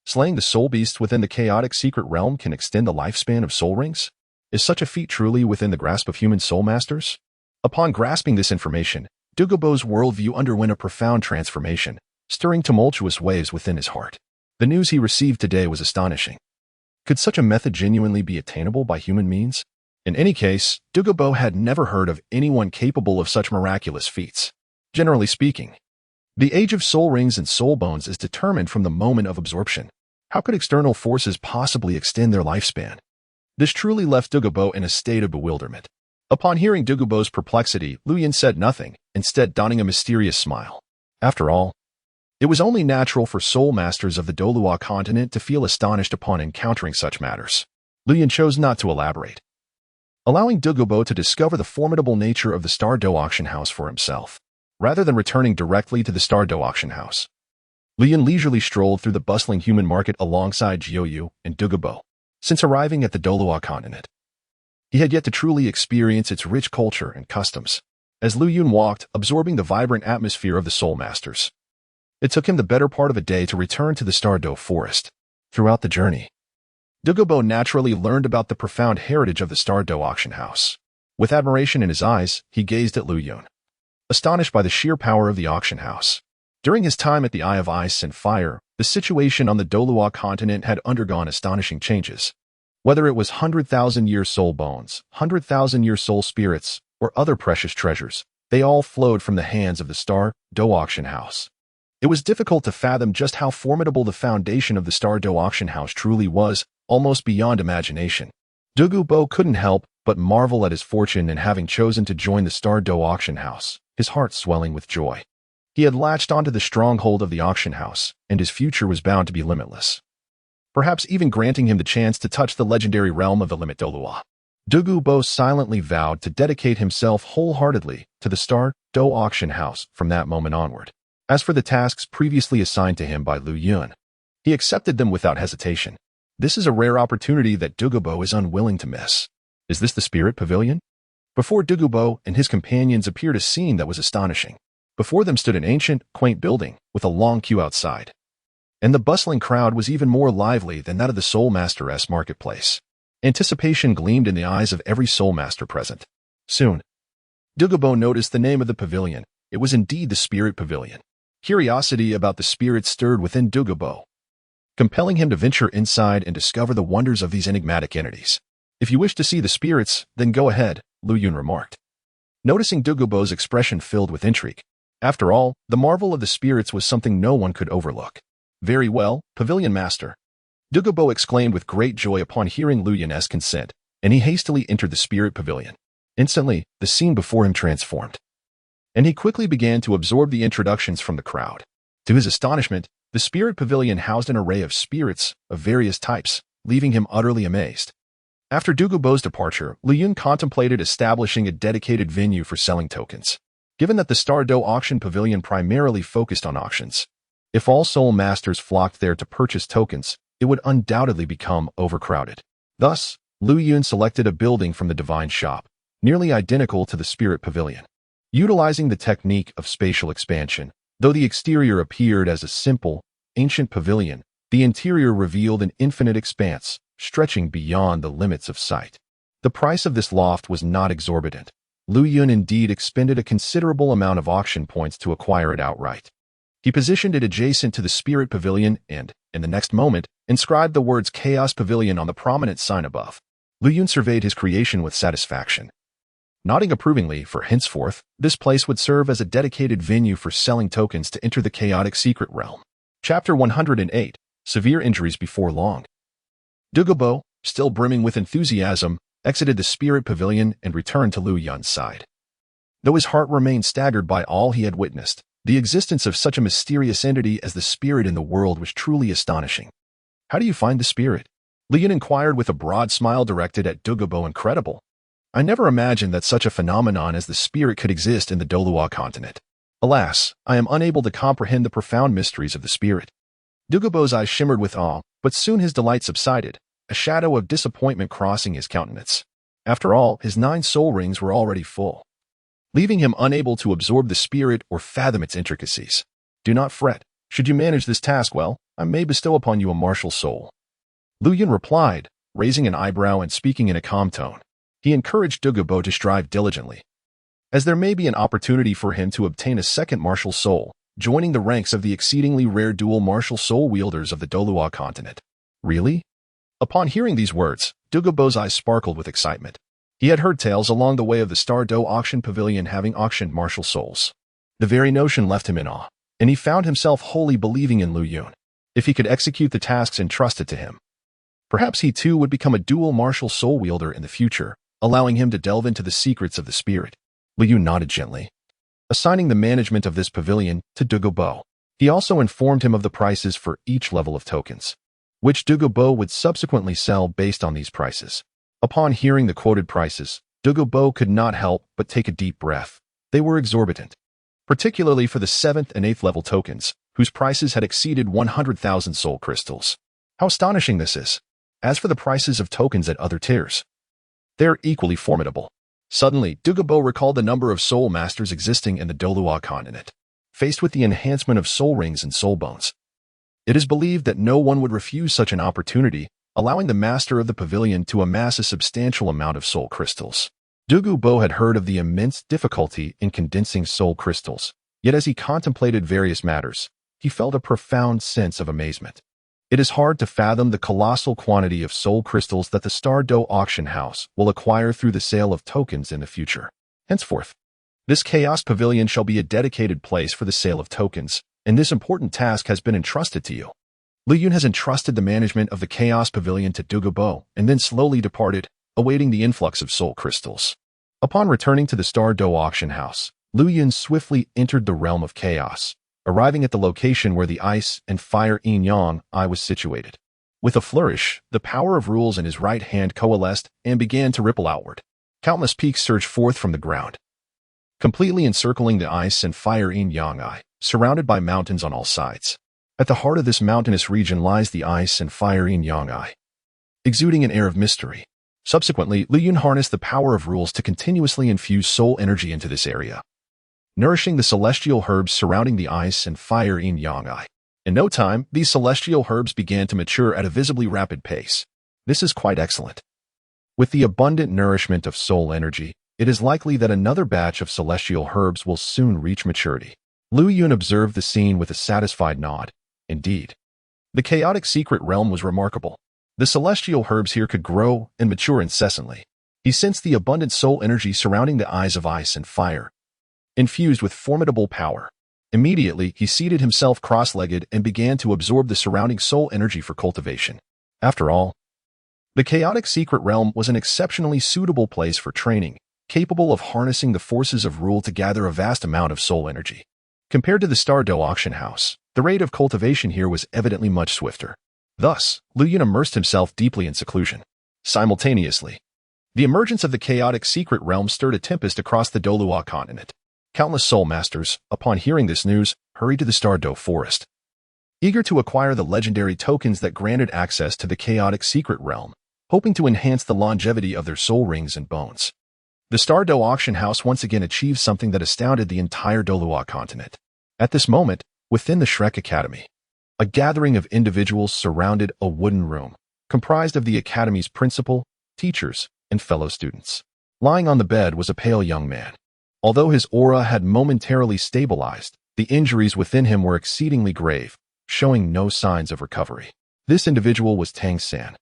Slaying the soul beasts within the chaotic secret realm can extend the lifespan of soul rings? Is such a feat truly within the grasp of human soul masters? Upon grasping this information, Douluo's worldview underwent a profound transformation, stirring tumultuous waves within his heart. The news he received today was astonishing. Could such a method genuinely be attainable by human means? In any case, Douluo had never heard of anyone capable of such miraculous feats. Generally speaking, the age of soul rings and soul bones is determined from the moment of absorption. How could external forces possibly extend their lifespan? This truly left Douluo in a state of bewilderment. Upon hearing Douluo's perplexity, Lu Yun said nothing, instead donning a mysterious smile. After all, it was only natural for soul masters of the Douluo Continent to feel astonished upon encountering such matters. Lu Yun chose not to elaborate, allowing Douluo to discover the formidable nature of the Star Dou Auction House for himself. Rather than returning directly to the Star Dou Auction House, Lu Yun leisurely strolled through the bustling human market alongside Jiuyu and Douluo. Since arriving at the Douluo Continent, he had yet to truly experience its rich culture and customs. as Lu Yun walked, absorbing the vibrant atmosphere of the Soul Masters. It took him the better part of a day to return to the Star Dou forest. Throughout the journey, Douluo naturally learned about the profound heritage of the Star Dou Auction House. With admiration in his eyes, he gazed at Lu Yun, astonished by the sheer power of the auction house. During his time at the Eye of Ice and Fire, the situation on the Douluo Continent had undergone astonishing changes. Whether it was 100,000-year soul bones, 100,000-year soul spirits, or other precious treasures, they all flowed from the hands of the Star Dou Auction House. It was difficult to fathom just how formidable the foundation of the Star Dou Auction House truly was, almost beyond imagination. Douluo couldn't help but marvel at his fortune in having chosen to join the Star Dou Auction House, his heart swelling with joy. He had latched onto the stronghold of the auction house, and his future was bound to be limitless, perhaps even granting him the chance to touch the legendary realm of the Limit Douluo. Douluo silently vowed to dedicate himself wholeheartedly to the Star Dou Auction House from that moment onward. As for the tasks previously assigned to him by Lu Yun, he accepted them without hesitation. This is a rare opportunity that Douluo is unwilling to miss. Is this the Spirit Pavilion? Before Douluo and his companions appeared a scene that was astonishing. Before them stood an ancient, quaint building with a long queue outside. And the bustling crowd was even more lively than that of the Soul Master-esque marketplace. Anticipation gleamed in the eyes of every Soul Master present. Soon, Douluo noticed the name of the pavilion. It was indeed the Spirit Pavilion. Curiosity about the spirits stirred within Douluo, compelling him to venture inside and discover the wonders of these enigmatic entities. If you wish to see the spirits, then go ahead, Lu Yun remarked, noticing Douluo's expression filled with intrigue. After all, the marvel of the spirits was something no one could overlook. Very well, Pavilion Master, Douluo exclaimed with great joy upon hearing Lu Yun's consent, and he hastily entered the Spirit Pavilion. Instantly, the scene before him transformed, and he quickly began to absorb the introductions from the crowd. To his astonishment, the Spirit Pavilion housed an array of spirits of various types, leaving him utterly amazed. After Douluo's departure, Lu Yun contemplated establishing a dedicated venue for selling tokens. Given that the Star Dou Auction Pavilion primarily focused on auctions, if all Soul Masters flocked there to purchase tokens, it would undoubtedly become overcrowded. Thus, Lu Yun selected a building from the Divine Shop, nearly identical to the Spirit Pavilion. Utilizing the technique of spatial expansion, though the exterior appeared as a simple, ancient pavilion, the interior revealed an infinite expanse, stretching beyond the limits of sight. The price of this loft was not exorbitant. Lu Yun indeed expended a considerable amount of auction points to acquire it outright. He positioned it adjacent to the Spirit Pavilion and, in the next moment, inscribed the words Chaos Pavilion on the prominent sign above. Lu Yun surveyed his creation with satisfaction, nodding approvingly, for henceforth, this place would serve as a dedicated venue for selling tokens to enter the chaotic secret realm. Chapter 108, Severe Injuries Before Long. Douluo, still brimming with enthusiasm, exited the Spirit Pavilion and returned to Lu Yun's side. Though his heart remained staggered by all he had witnessed, the existence of such a mysterious entity as the spirit in the world was truly astonishing. How do you find the spirit? Lu Yun inquired with a broad smile directed at Douluo. Incredible. I never imagined that such a phenomenon as the spirit could exist in the Douluo Continent. Alas, I am unable to comprehend the profound mysteries of the spirit. Douluo's eyes shimmered with awe, but soon his delight subsided, a shadow of disappointment crossing his countenance. After all, his 9 soul rings were already full, leaving him unable to absorb the spirit or fathom its intricacies. Do not fret. Should you manage this task well, I may bestow upon you a martial soul. Lu Yun replied, raising an eyebrow and speaking in a calm tone. He encouraged Douluo to strive diligently, as there may be an opportunity for him to obtain a second martial soul, joining the ranks of the exceedingly rare dual martial soul wielders of the Douluo Continent. Really? Upon hearing these words, Douluo's eyes sparkled with excitement. He had heard tales along the way of the Star Dou Auction Pavilion having auctioned martial souls. The very notion left him in awe, and he found himself wholly believing in Lu Yun. If he could execute the tasks entrusted to him, perhaps he too would become a dual martial soul wielder in the future, allowing him to delve into the secrets of the spirit. Lu Yun nodded gently, assigning the management of this pavilion to Douluo. He also informed him of the prices for each level of tokens, which Douluo would subsequently sell based on these prices. Upon hearing the quoted prices, Douluo could not help but take a deep breath. They were exorbitant, particularly for the 7th and 8th level tokens, whose prices had exceeded 100,000 soul crystals. How astonishing this is! As for the prices of tokens at other tiers, they are equally formidable. Suddenly, Douluo recalled the number of soul masters existing in the Douluo Continent. Faced with the enhancement of soul rings and soul bones, it is believed that no one would refuse such an opportunity, allowing the master of the pavilion to amass a substantial amount of soul crystals. Douluo had heard of the immense difficulty in condensing soul crystals, yet as he contemplated various matters, he felt a profound sense of amazement. It is hard to fathom the colossal quantity of soul crystals that the Star Dou Auction House will acquire through the sale of tokens in the future. Henceforth, this Chaos Pavilion shall be a dedicated place for the sale of tokens, and this important task has been entrusted to you. Liu Yun has entrusted the management of the Chaos Pavilion to Douluo and then slowly departed, awaiting the influx of soul crystals. Upon returning to the Star Dou Auction House, Liu Yun swiftly entered the realm of chaos, arriving at the location where the ice and fire yin-yang eye was situated. With a flourish, the power of rules in his right hand coalesced and began to ripple outward. Countless peaks surged forth from the ground, completely encircling the ice and fire yin-yang eye, surrounded by mountains on all sides. At the heart of this mountainous region lies the ice and fire yin-yang eye, exuding an air of mystery. Subsequently, Liu Yun harnessed the power of rules to continuously infuse soul energy into this area, nourishing the celestial herbs surrounding the ice and fire yin-yang eye. In no time, these celestial herbs began to mature at a visibly rapid pace. This is quite excellent. With the abundant nourishment of soul energy, it is likely that another batch of celestial herbs will soon reach maturity. Liu Yun observed the scene with a satisfied nod. Indeed, the chaotic secret realm was remarkable. The celestial herbs here could grow and mature incessantly. He sensed the abundant soul energy surrounding the eyes of ice and fire, infused with formidable power. Immediately, he seated himself cross-legged and began to absorb the surrounding soul energy for cultivation. After all, the chaotic secret realm was an exceptionally suitable place for training, capable of harnessing the forces of rule to gather a vast amount of soul energy. Compared to the Star Dou Auction House, the rate of cultivation here was evidently much swifter. Thus, Liu Yun immersed himself deeply in seclusion. Simultaneously, the emergence of the chaotic secret realm stirred a tempest across the Douluo Continent. Countless soul masters, upon hearing this news, hurried to the Star Dou forest, eager to acquire the legendary tokens that granted access to the chaotic secret realm, hoping to enhance the longevity of their soul rings and bones. The Star Dou Auction House once again achieved something that astounded the entire Douluo Continent. At this moment, within the Shrek Academy, a gathering of individuals surrounded a wooden room, comprised of the Academy's principal, teachers, and fellow students. Lying on the bed was a pale young man. Although his aura had momentarily stabilized, the injuries within him were exceedingly grave, showing no signs of recovery. This individual was Tang San,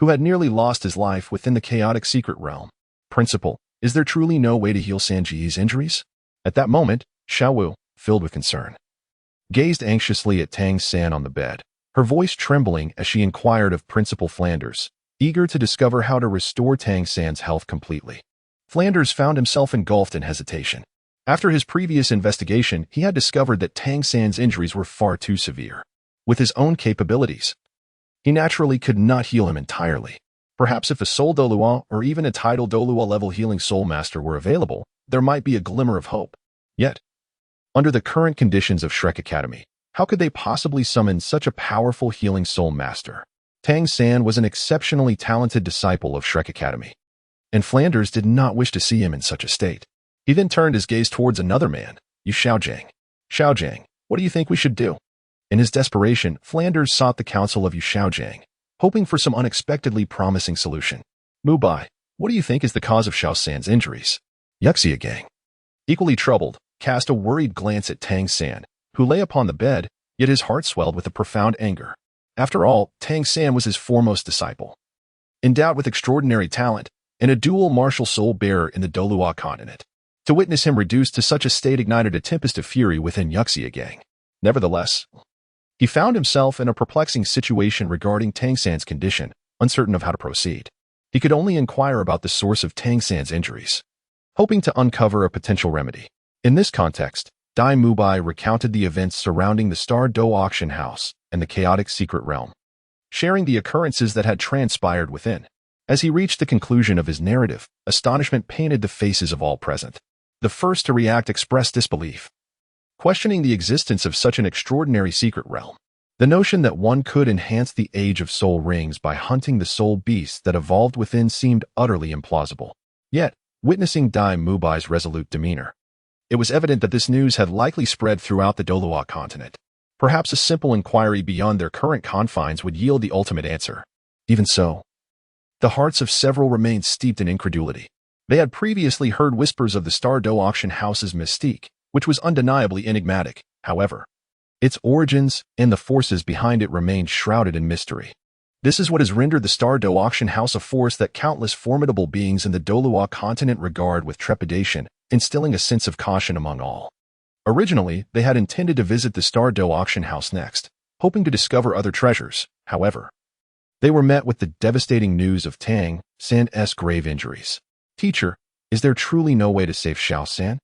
who had nearly lost his life within the chaotic secret realm. Principal, is there truly no way to heal Sanji's injuries? At that moment, Xiaowu, filled with concern, gazed anxiously at Tang San on the bed, her voice trembling as she inquired of Principal Flanders, eager to discover how to restore Tang San's health completely. Flanders found himself engulfed in hesitation. After his previous investigation, he had discovered that Tang San's injuries were far too severe. With his own capabilities, he naturally could not heal him entirely. Perhaps if a Soul Douluo or even a Tidal Douluo level healing Soul Master were available, there might be a glimmer of hope. Yet, under the current conditions of Shrek Academy, how could they possibly summon such a powerful healing Soul Master? Tang San was an exceptionally talented disciple of Shrek Academy, and Flanders did not wish to see him in such a state. He then turned his gaze towards another man, Yu Xiaojiang. Xiaojiang, what do you think we should do? In his desperation, Flanders sought the counsel of Yu Xiaojiang, hoping for some unexpectedly promising solution. Mubai, what do you think is the cause of Xiao San's injuries? Yuxiagang, equally troubled, cast a worried glance at Tang San, who lay upon the bed, yet his heart swelled with a profound anger. After all, Tang San was his foremost disciple, endowed with extraordinary talent, and a dual martial soul bearer in the Douluo Continent. To witness him reduced to such a state ignited a tempest of fury within Yuxiagang. Nevertheless, he found himself in a perplexing situation regarding Tang San's condition, uncertain of how to proceed. He could only inquire about the source of Tang San's injuries, hoping to uncover a potential remedy. In this context, Dai Mubai recounted the events surrounding the Star Dou Auction House and the chaotic secret realm, sharing the occurrences that had transpired within. As he reached the conclusion of his narrative, astonishment painted the faces of all present. The first to react expressed disbelief, questioning the existence of such an extraordinary secret realm. The notion that one could enhance the age of soul rings by hunting the soul beasts that evolved within seemed utterly implausible. Yet, Witnessing Dai Mubai's resolute demeanor, it was evident that this news had likely spread throughout the Douluo Continent. Perhaps a simple inquiry beyond their current confines would yield the ultimate answer. Even so, the hearts of several remained steeped in incredulity. They had previously heard whispers of the Star Dou Auction House's mystique, which was undeniably enigmatic. However, its origins and the forces behind it remained shrouded in mystery. This is what has rendered the Star Dou Auction House a force that countless formidable beings in the Douluo Continent regard with trepidation, instilling a sense of caution among all. Originally, they had intended to visit the Star Dou Auction House next, hoping to discover other treasures. However, they were met with the devastating news of Tang San's grave injuries. Teacher, is there truly no way to save Xiao San?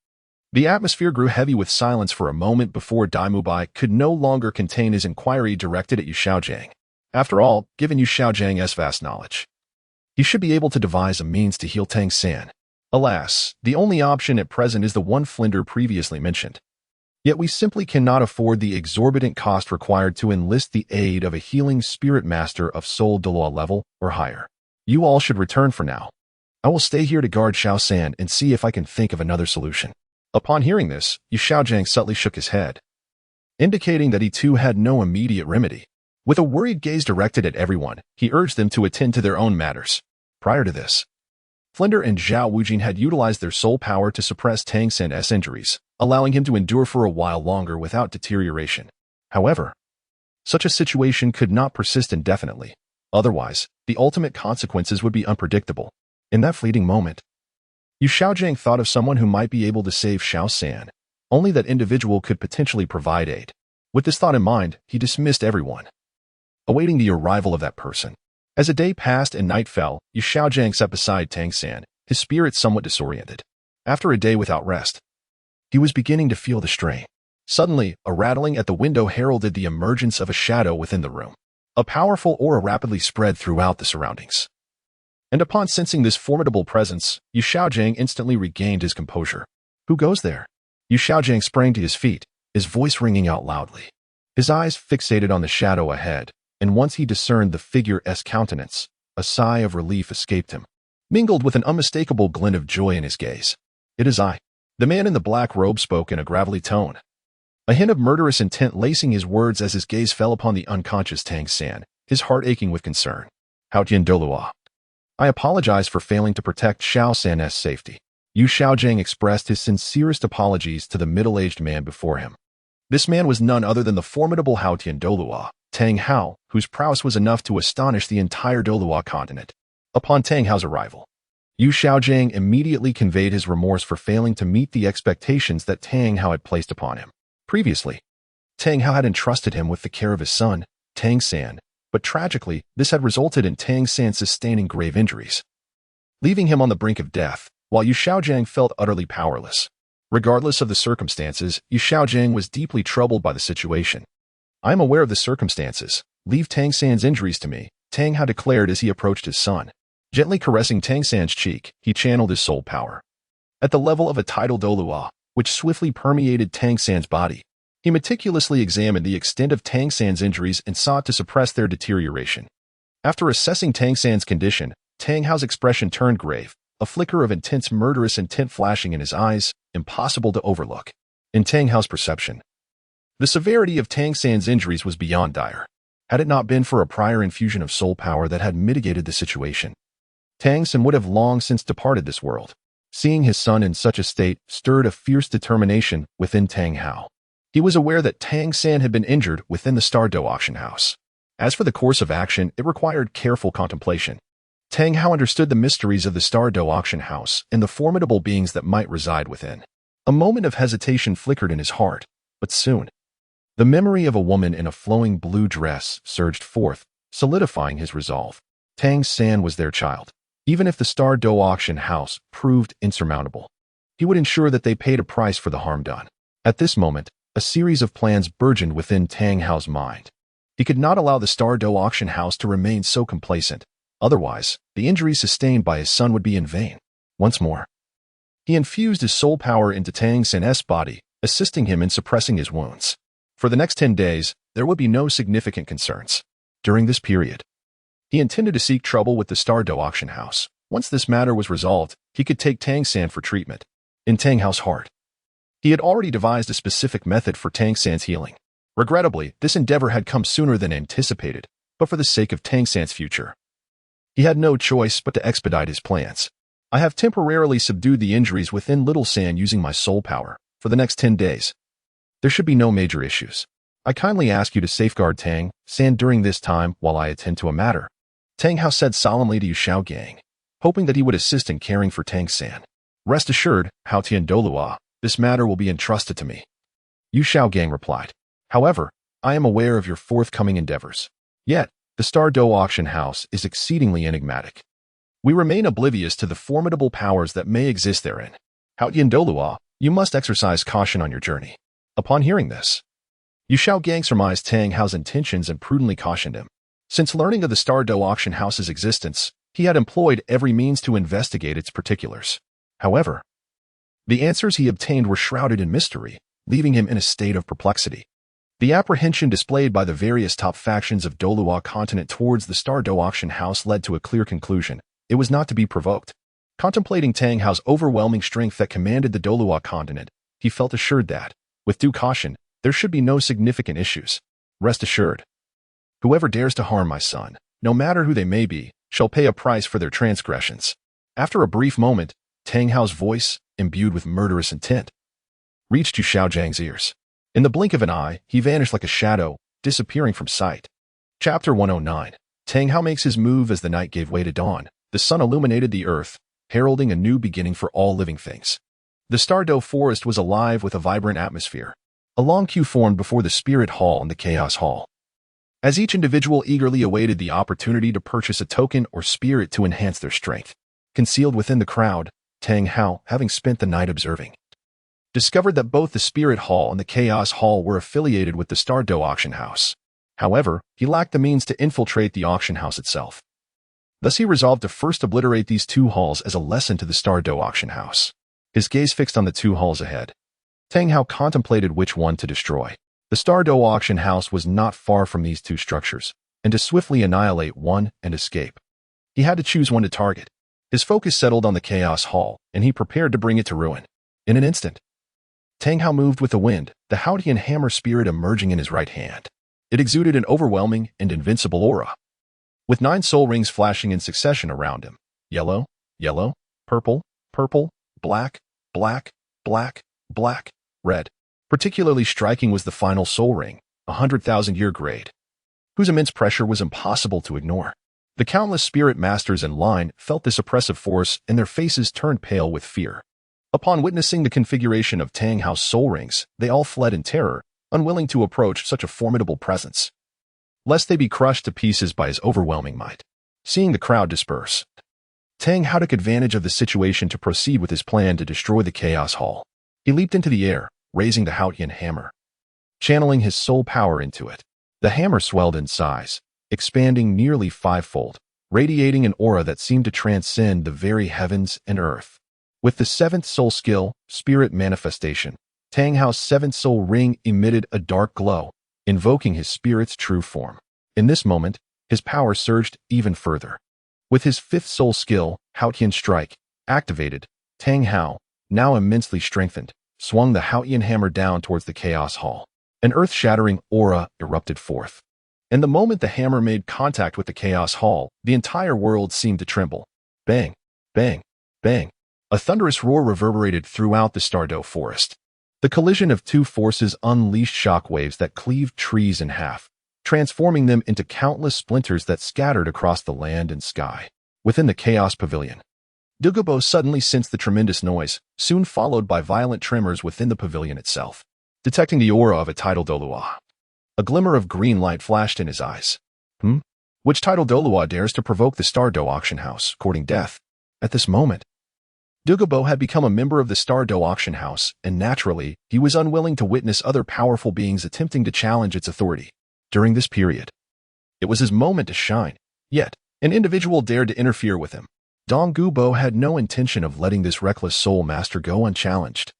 The atmosphere grew heavy with silence for a moment before Dai Mubai could no longer contain his inquiry directed at Yu Xiaojiang. After all, given Yu Xiaojiang's vast knowledge, he should be able to devise a means to heal Tang San. Alas, the only option at present is the one Splendor previously mentioned. Yet we simply cannot afford the exorbitant cost required to enlist the aid of a healing spirit master of Soul Douluo level or higher. You all should return for now. I will stay here to guard Xiao San and see if I can think of another solution. Upon hearing this, Yu Xiaojiang subtly shook his head, indicating that he too had no immediate remedy. With a worried gaze directed at everyone, he urged them to attend to their own matters. Prior to this, Splendor and Zhao Wujin had utilized their soul power to suppress Tang San's injuries, allowing him to endure for a while longer without deterioration. However, such a situation could not persist indefinitely. Otherwise, the ultimate consequences would be unpredictable. In that fleeting moment, Yu Xiaojiang thought of someone who might be able to save Xiao San. Only that individual could potentially provide aid. With this thought in mind, he dismissed everyone, awaiting the arrival of that person. As a day passed and night fell, Yu Xiaojiang sat beside Tang San, his spirit somewhat disoriented. After a day without rest, he was beginning to feel the strain. Suddenly, a rattling at the window heralded the emergence of a shadow within the room. A powerful aura rapidly spread throughout the surroundings. And upon sensing this formidable presence, Yu Xiaojiang instantly regained his composure. Who goes there? Yu Xiaojiang sprang to his feet, his voice ringing out loudly. His eyes fixated on the shadow ahead, and once he discerned the figure's countenance, a sigh of relief escaped him, mingled with an unmistakable glint of joy in his gaze. It is I. The man in the black robe spoke in a gravelly tone, a hint of murderous intent lacing his words as his gaze fell upon the unconscious Tang San, his heart aching with concern. Haotian Douluo. I apologize for failing to protect Xiao San's safety. Yu Xiaojiang expressed his sincerest apologies to the middle-aged man before him. This man was none other than the formidable Haotian Douluo, Tang Hao, whose prowess was enough to astonish the entire Douluo continent. Upon Tang Hao's arrival, Yu Xiaojiang immediately conveyed his remorse for failing to meet the expectations that Tang Hao had placed upon him. Previously, Tang Hao had entrusted him with the care of his son, Tang San, but tragically, this had resulted in Tang San sustaining grave injuries, leaving him on the brink of death, while Yu Xiaojiang felt utterly powerless. Regardless of the circumstances, Yu Xiaojiang was deeply troubled by the situation. I am aware of the circumstances. Leave Tang San's injuries to me, Tang Hao declared as he approached his son. Gently caressing Tang San's cheek, he channeled his soul power. At the level of a tidal Douluo, which swiftly permeated Tang San's body, he meticulously examined the extent of Tang San's injuries and sought to suppress their deterioration. After assessing Tang San's condition, Tang Hao's expression turned grave, a flicker of intense murderous intent flashing in his eyes, impossible to overlook. In Tang Hao's perception, the severity of Tang San's injuries was beyond dire. Had it not been for a prior infusion of soul power that had mitigated the situation, Tang San would have long since departed this world. Seeing his son in such a state stirred a fierce determination within Tang Hao. He was aware that Tang San had been injured within the Star Dou Auction House. As for the course of action, it required careful contemplation. Tang Hao understood the mysteries of the Star Dou Auction House and the formidable beings that might reside within. A moment of hesitation flickered in his heart, but soon, the memory of a woman in a flowing blue dress surged forth, solidifying his resolve. Tang San was their child. Even if the Star Dou Auction House proved insurmountable, he would ensure that they paid a price for the harm done. At this moment, a series of plans burgeoned within Tang Hao's mind. He could not allow the Star Dou Auction House to remain so complacent. Otherwise, the injuries sustained by his son would be in vain. Once more, he infused his soul power into Tang San's body, assisting him in suppressing his wounds. For the next 10 days, there would be no significant concerns. During this period, he intended to seek trouble with the Star Dou Auction House. Once this matter was resolved, he could take Tang San for treatment. In Tang Hao's heart, he had already devised a specific method for Tang San's healing. Regrettably, this endeavor had come sooner than anticipated, but for the sake of Tang San's future, he had no choice but to expedite his plans. I have temporarily subdued the injuries within Little San using my soul power. For the next 10 days, there should be no major issues. I kindly ask you to safeguard Tang San during this time while I attend to a matter. Tang Hao said solemnly to Yu Xiaogang, hoping that he would assist in caring for Tang San. Rest assured, Hao Tian Douluo, this matter will be entrusted to me. Yu Xiaogang replied. However, I am aware of your forthcoming endeavors. Yet, the Star Dou Auction House is exceedingly enigmatic. We remain oblivious to the formidable powers that may exist therein. Hao Tian Douluo, you must exercise caution on your journey. Upon hearing this, Yu Xiaogang surmised Tang Hao's intentions and prudently cautioned him. Since learning of the Star Dou Auction House's existence, he had employed every means to investigate its particulars. However, the answers he obtained were shrouded in mystery, leaving him in a state of perplexity. The apprehension displayed by the various top factions of Douluo Continent towards the Star Dou Auction House led to a clear conclusion. It was not to be provoked. Contemplating Tang Hao's overwhelming strength that commanded the Douluo Continent, he felt assured that, with due caution, there should be no significant issues. Rest assured, whoever dares to harm my son, no matter who they may be, shall pay a price for their transgressions. After a brief moment, Tang Hao's voice, imbued with murderous intent, reached Yu Xiaogang's ears. In the blink of an eye, he vanished like a shadow, disappearing from sight. Chapter 109. Tang Hao makes his move as the night gave way to dawn. The sun illuminated the earth, heralding a new beginning for all living things. The Star Dou forest was alive with a vibrant atmosphere. A long queue formed before the Spirit Hall and the Chaos Hall, as each individual eagerly awaited the opportunity to purchase a token or spirit to enhance their strength. Concealed within the crowd, Tang Hao, having spent the night observing, discovered that both the Spirit Hall and the Chaos Hall were affiliated with the Star Dou Auction House. However, he lacked the means to infiltrate the auction house itself. Thus he resolved to first obliterate these two halls as a lesson to the Star Dou Auction House. His gaze fixed on the two halls ahead, Tang Hao contemplated which one to destroy. The Star Dou Auction House was not far from these two structures, and to swiftly annihilate one and escape, he had to choose one to target. His focus settled on the Chaos Hall, and he prepared to bring it to ruin. In an instant, Tang Hao moved with the wind, the Haotian hammer spirit emerging in his right hand. It exuded an overwhelming and invincible aura, with 9 soul rings flashing in succession around him. Yellow, yellow, purple, purple, black, black, black, black, red. Particularly striking was the final soul ring, 100,000-year grade, whose immense pressure was impossible to ignore. The countless spirit masters in line felt this oppressive force, and their faces turned pale with fear. Upon witnessing the configuration of Tang Hao's soul rings, they all fled in terror, unwilling to approach such a formidable presence, lest they be crushed to pieces by his overwhelming might. Seeing the crowd disperse, Tang Hao took advantage of the situation to proceed with his plan to destroy the Chaos Hall. He leaped into the air, raising the Haotian hammer, channeling his soul power into it. The hammer swelled in size, expanding nearly 5-fold, radiating an aura that seemed to transcend the very heavens and earth. With the 7th soul skill, Spirit Manifestation, Tang Hao's 7th soul ring emitted a dark glow, invoking his spirit's true form. In this moment, his power surged even further. With his 5th soul skill, Haotian Strike, activated, Tang Hao, now immensely strengthened, swung the Haotian hammer down towards the Chaos Hall. An earth-shattering aura erupted forth. And the moment the hammer made contact with the Chaos Hall, the entire world seemed to tremble. Bang, bang, bang. A thunderous roar reverberated throughout the Star Dou forest. The collision of two forces unleashed shockwaves that cleaved trees in half, transforming them into countless splinters that scattered across the land and sky. Within the Chaos Pavilion, Douluo suddenly sensed the tremendous noise, soon followed by violent tremors within the pavilion itself. Detecting the aura of a tidal Douluo, a glimmer of green light flashed in his eyes. Which tidal Douluo dares to provoke the Star Dou Auction House, courting death? At this moment, Douluo had become a member of the Star Dou Auction House, and naturally, he was unwilling to witness other powerful beings attempting to challenge its authority. During this period, it was his moment to shine. Yet, an individual dared to interfere with him. Douluo had no intention of letting this reckless soul master go unchallenged.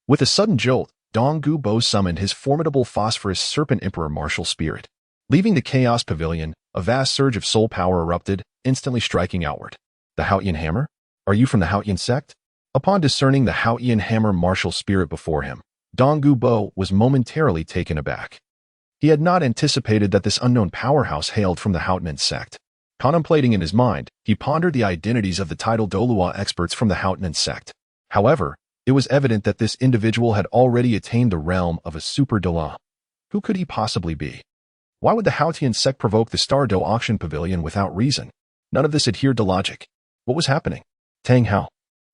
With a sudden jolt, Douluo summoned his formidable phosphorus serpent emperor martial spirit. Leaving the Chaos Pavilion, a vast surge of soul power erupted, instantly striking outward. The Haotian hammer? Are you from the Haotian sect? Upon discerning the Haotian hammer martial spirit before him, Dong Gubo was momentarily taken aback. He had not anticipated that this unknown powerhouse hailed from the Haotian sect. Contemplating in his mind, he pondered the identities of the titled Douluo experts from the Haotian sect. However, it was evident that this individual had already attained the realm of a super Douluo. Who could he possibly be? Why would the Haotian sect provoke the Star Dou Auction Pavilion without reason? None of this adhered to logic. What was happening? Tang Hao,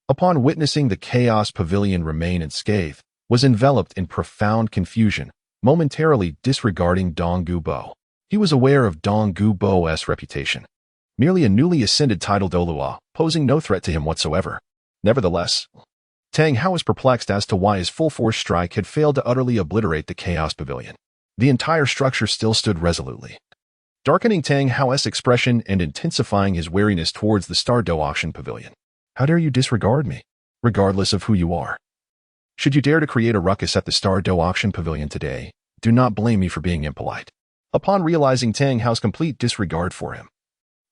upon witnessing the Chaos Pavilion remain unscathed, was enveloped in profound confusion, momentarily disregarding Dong Gubo. He was aware of Dong Gubo's reputation. Merely a newly ascended titled Douluo, posing no threat to him whatsoever. Nevertheless, Tang Hao was perplexed as to why his full-force strike had failed to utterly obliterate the Chaos Pavilion. The entire structure still stood resolutely, darkening Tang Hao's expression and intensifying his wariness towards the Star Dou Auction Pavilion. How dare you disregard me, regardless of who you are? Should you dare to create a ruckus at the Star Dou Auction Pavilion today, do not blame me for being impolite. Upon realizing Tang Hao's complete disregard for him,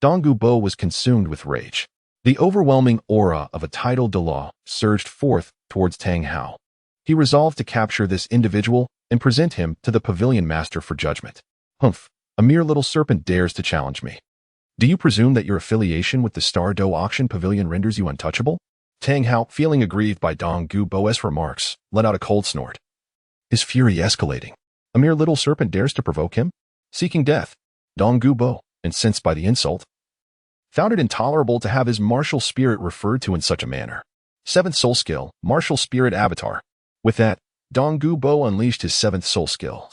Dong Gubo was consumed with rage. The overwhelming aura of a titled Douluo surged forth towards Tang Hao. He resolved to capture this individual and present him to the pavilion master for judgment. Humph, a mere little serpent dares to challenge me. Do you presume that your affiliation with the Star Dou Auction Pavilion renders you untouchable? Tang Hao, feeling aggrieved by Dong Gubo's remarks, let out a cold snort. His fury escalating. A mere little serpent dares to provoke him? Seeking death, Dong Gubo, incensed by the insult, found it intolerable to have his martial spirit referred to in such a manner. 7th soul skill, martial spirit avatar. With that, Dong Gubo unleashed his 7th soul skill,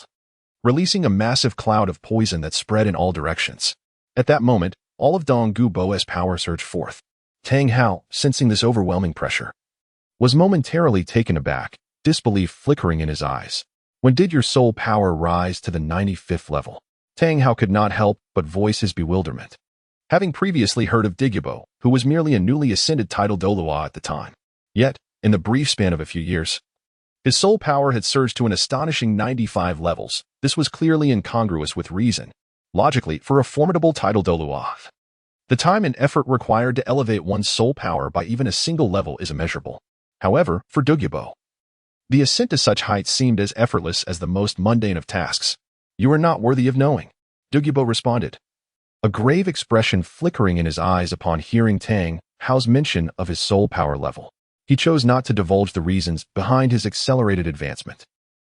releasing a massive cloud of poison that spread in all directions. At that moment, all of Dong Gubo's power surged forth. Tang Hao, sensing this overwhelming pressure, was momentarily taken aback, disbelief flickering in his eyes. When did your soul power rise to the 95th level? Tang Hao could not help but voice his bewilderment, having previously heard of Diggybo, who was merely a newly ascended titled Douluo at the time. Yet, in the brief span of a few years, his soul power had surged to an astonishing 95 levels. This was clearly incongruous with reason. Logically, for a formidable titled Douluo, the time and effort required to elevate one's soul power by even a single level is immeasurable. However, for Diggybo, the ascent to such heights seemed as effortless as the most mundane of tasks. You are not worthy of knowing, Diggybo responded, a grave expression flickering in his eyes upon hearing Tang Hao's mention of his soul power level. He chose not to divulge the reasons behind his accelerated advancement.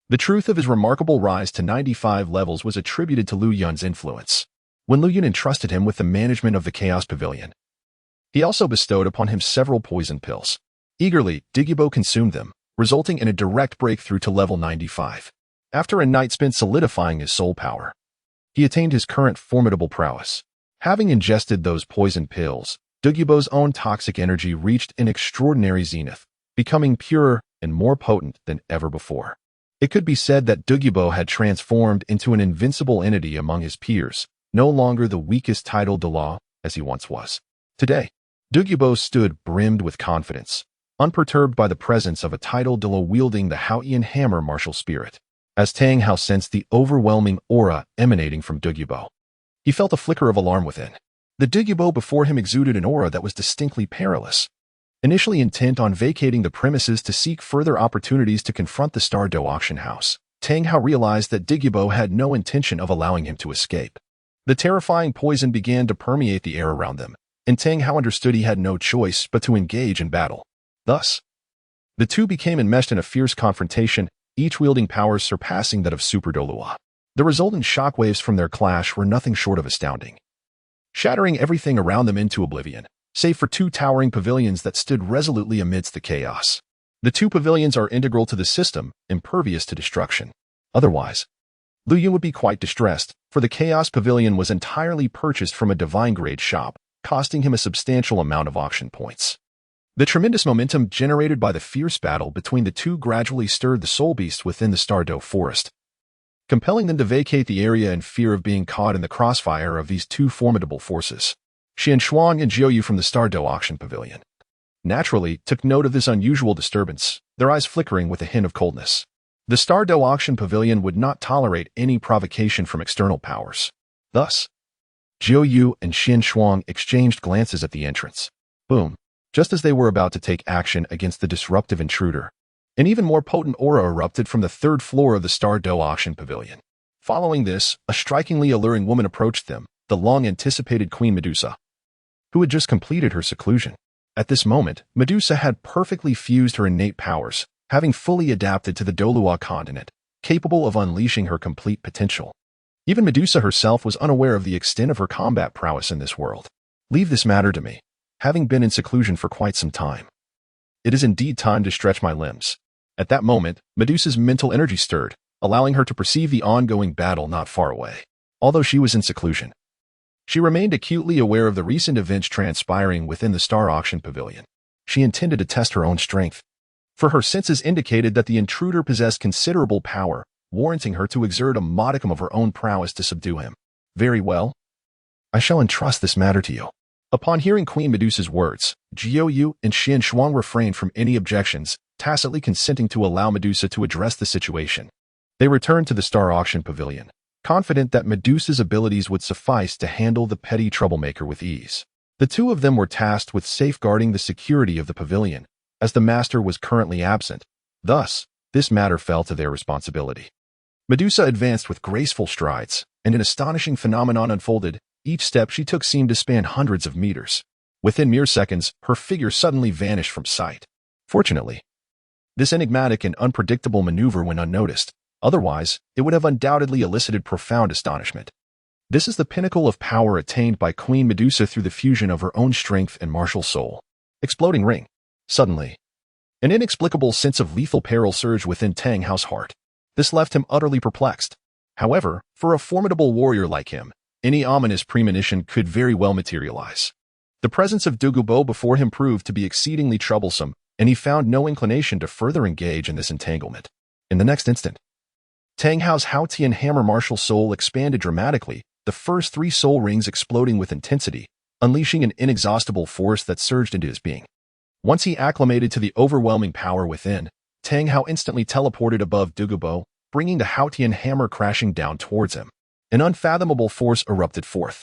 The truth of his remarkable rise to 95 levels was attributed to Lu Yun's influence. When Lu Yun entrusted him with the management of the Chaos Pavilion, he also bestowed upon him several poison pills. Eagerly, Diggybo consumed them, resulting in a direct breakthrough to level 95. After a night spent solidifying his soul power, he attained his current formidable prowess. Having ingested those poison pills, Diggybo's own toxic energy reached an extraordinary zenith, becoming purer and more potent than ever before. It could be said that Diggybo had transformed into an invincible entity among his peers, no longer the weakest titled Douluo as he once was. Today, Diggybo stood brimmed with confidence, unperturbed by the presence of a titled Douluo wielding the Haotian hammer martial spirit. As Tang Hao sensed the overwhelming aura emanating from Diggybo, he felt a flicker of alarm within. The Diggybo before him exuded an aura that was distinctly perilous. Initially intent on vacating the premises to seek further opportunities to confront the Star Dou Auction House, Tang Hao realized that Diggybo had no intention of allowing him to escape. The terrifying poison began to permeate the air around them, and Tang Hao understood he had no choice but to engage in battle. Thus, the two became enmeshed in a fierce confrontation, each wielding powers surpassing that of Super Douluo. The resultant shockwaves from their clash were nothing short of astounding, shattering everything around them into oblivion, save for two towering pavilions that stood resolutely amidst the chaos. The two pavilions are integral to the system, impervious to destruction. Otherwise, Lu Yun would be quite distressed, for the Chaos Pavilion was entirely purchased from a divine-grade shop, costing him a substantial amount of auction points. The tremendous momentum generated by the fierce battle between the two gradually stirred the soul beast within the Star Dou forest, compelling them to vacate the area in fear of being caught in the crossfire of these two formidable forces. Xian Shuang and Jiu Yu from the Star Dou Auction Pavilion naturally took note of this unusual disturbance, their eyes flickering with a hint of coldness. The Star Dou Auction Pavilion would not tolerate any provocation from external powers. Thus, Jiu Yu and Xian Shuang exchanged glances at the entrance. Boom. Just as they were about to take action against the disruptive intruder, an even more potent aura erupted from the third floor of the Star Dou Auction Pavilion. Following this, a strikingly alluring woman approached them, the long-anticipated Queen Medusa, who had just completed her seclusion. At this moment, Medusa had perfectly fused her innate powers, having fully adapted to the Douluo Continent, capable of unleashing her complete potential. Even Medusa herself was unaware of the extent of her combat prowess in this world. Leave this matter to me, having been in seclusion for quite some time. It is indeed time to stretch my limbs. At that moment, Medusa's mental energy stirred, allowing her to perceive the ongoing battle not far away. Although she was in seclusion, she remained acutely aware of the recent events transpiring within the Star Auction Pavilion. She intended to test her own strength, for her senses indicated that the intruder possessed considerable power, warranting her to exert a modicum of her own prowess to subdue him. Very well. I shall entrust this matter to you. Upon hearing Queen Medusa's words, Jiao Yu and Xin Shuang refrained from any objections, tacitly consenting to allow Medusa to address the situation. They returned to the Star Auction Pavilion, confident that Medusa's abilities would suffice to handle the petty troublemaker with ease. The two of them were tasked with safeguarding the security of the pavilion, as the master was currently absent. Thus, this matter fell to their responsibility. Medusa advanced with graceful strides, and an astonishing phenomenon unfolded. Each step she took seemed to span hundreds of meters. Within mere seconds, her figure suddenly vanished from sight. Fortunately, this enigmatic and unpredictable maneuver went unnoticed. Otherwise, it would have undoubtedly elicited profound astonishment. This is the pinnacle of power attained by Queen Medusa through the fusion of her own strength and martial soul. Exploding ring. Suddenly, an inexplicable sense of lethal peril surged within Tang Hao's heart. This left him utterly perplexed. However, for a formidable warrior like him, any ominous premonition could very well materialize. The presence of Douluo before him proved to be exceedingly troublesome, and he found no inclination to further engage in this entanglement. In the next instant, Tang Hao's Haotian hammer martial soul expanded dramatically, the first 3 soul rings exploding with intensity, unleashing an inexhaustible force that surged into his being. Once he acclimated to the overwhelming power within, Tang Hao instantly teleported above Douluo, bringing the Haotian hammer crashing down towards him. An unfathomable force erupted forth,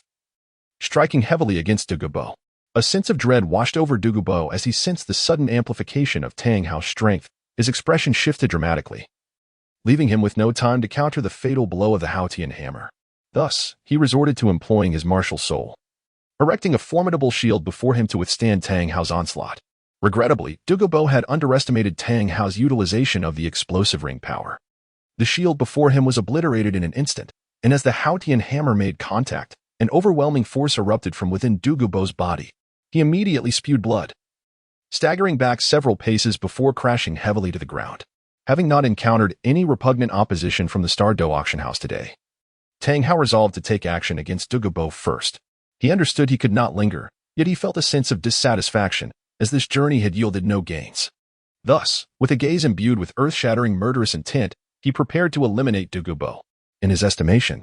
striking heavily against Douluo. A sense of dread washed over Douluo as he sensed the sudden amplification of Tang Hao's strength. His expression shifted dramatically, leaving him with no time to counter the fatal blow of the Haotian hammer. Thus, he resorted to employing his martial soul, erecting a formidable shield before him to withstand Tang Hao's onslaught. Regrettably, Douluo had underestimated Tang Hao's utilization of the explosive ring power. The shield before him was obliterated in an instant, and as the Haotian hammer made contact, an overwhelming force erupted from within Douluo's body. He immediately spewed blood, staggering back several paces before crashing heavily to the ground. Having not encountered any repugnant opposition from the Star Dou Auction House today, Tang Hao resolved to take action against Douluo first. He understood he could not linger, yet he felt a sense of dissatisfaction, as this journey had yielded no gains. Thus, with a gaze imbued with earth-shattering murderous intent, he prepared to eliminate Douluo. In his estimation,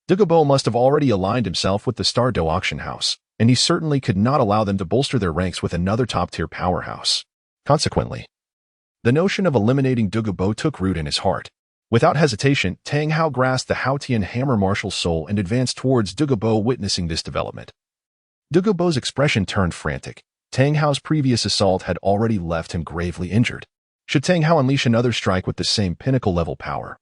Douluo must have already aligned himself with the Star Dou Auction House, and he certainly could not allow them to bolster their ranks with another top-tier powerhouse. Consequently, the notion of eliminating Douluo took root in his heart. Without hesitation, Tang Hao grasped the Haotian hammer martial soul and advanced towards Douluo. Witnessing this development, Douluo's expression turned frantic. Tang Hao's previous assault had already left him gravely injured. Should Tang Hao unleash another strike with the same pinnacle-level power,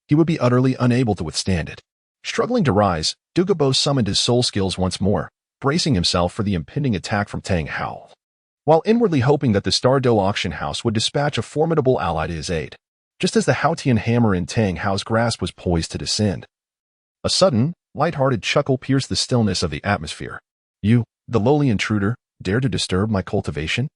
he would be utterly unable to withstand it. Struggling to rise, Douluo summoned his soul skills once more, bracing himself for the impending attack from Tang Hao, while inwardly hoping that the Star Dou Auction House would dispatch a formidable ally to his aid. Just as the Haotian hammer in Tang Hao's grasp was poised to descend, a sudden, light-hearted chuckle pierced the stillness of the atmosphere. You, the lowly intruder, dare to disturb my cultivation?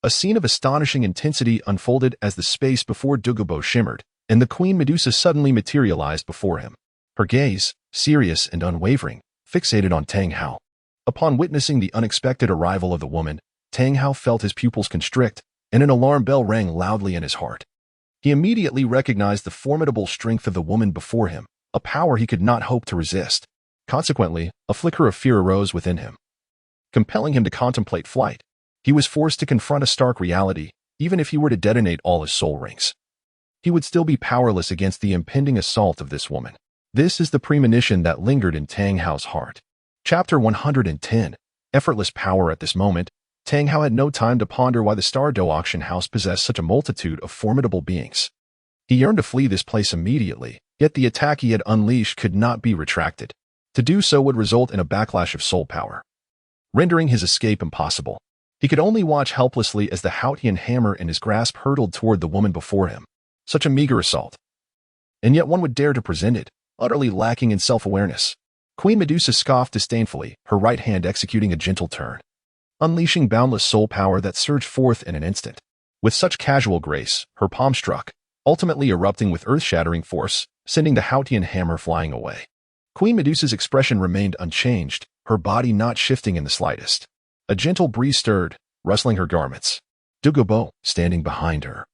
A scene of astonishing intensity unfolded as the space before Douluo shimmered, and the Queen Medusa suddenly materialized before him. Her gaze, serious and unwavering, fixated on Tang Hao. Upon witnessing the unexpected arrival of the woman, Tang Hao felt his pupils constrict, and an alarm bell rang loudly in his heart. He immediately recognized the formidable strength of the woman before him, a power he could not hope to resist. Consequently, a flicker of fear arose within him, compelling him to contemplate flight. He was forced to confront a stark reality. Even if he were to detonate all his soul rings, he would still be powerless against the impending assault of this woman. This is the premonition that lingered in Tang Hao's heart. Chapter 110. Effortless power. At this moment, Tang Hao had no time to ponder why the Star Dou Auction House possessed such a multitude of formidable beings. He yearned to flee this place immediately, yet the attack he had unleashed could not be retracted. To do so would result in a backlash of soul power, rendering his escape impossible. He could only watch helplessly as the Haotian hammer in his grasp hurtled toward the woman before him. Such a meager assault. And yet one would dare to present it, utterly lacking in self-awareness. Queen Medusa scoffed disdainfully, her right hand executing a gentle turn, unleashing boundless soul power that surged forth in an instant. With such casual grace, her palm struck, ultimately erupting with earth-shattering force, sending the Haotian hammer flying away. Queen Medusa's expression remained unchanged, her body not shifting in the slightest. A gentle breeze stirred, rustling her garments. Douluo, standing behind her,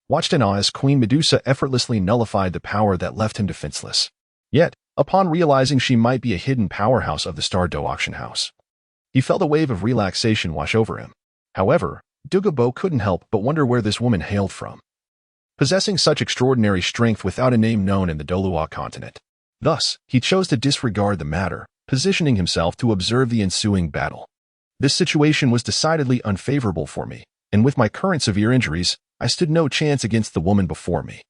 watched in awe as Queen Medusa effortlessly nullified the power that left him defenseless. Yet, upon realizing she might be a hidden powerhouse of the Star Dou Auction House, he felt a wave of relaxation wash over him. However, Douluo couldn't help but wonder where this woman hailed from, possessing such extraordinary strength without a name known in the Douluo Continent. Thus, he chose to disregard the matter, positioning himself to observe the ensuing battle. This situation was decidedly unfavorable for me, and with my current severe injuries, I stood no chance against the woman before me.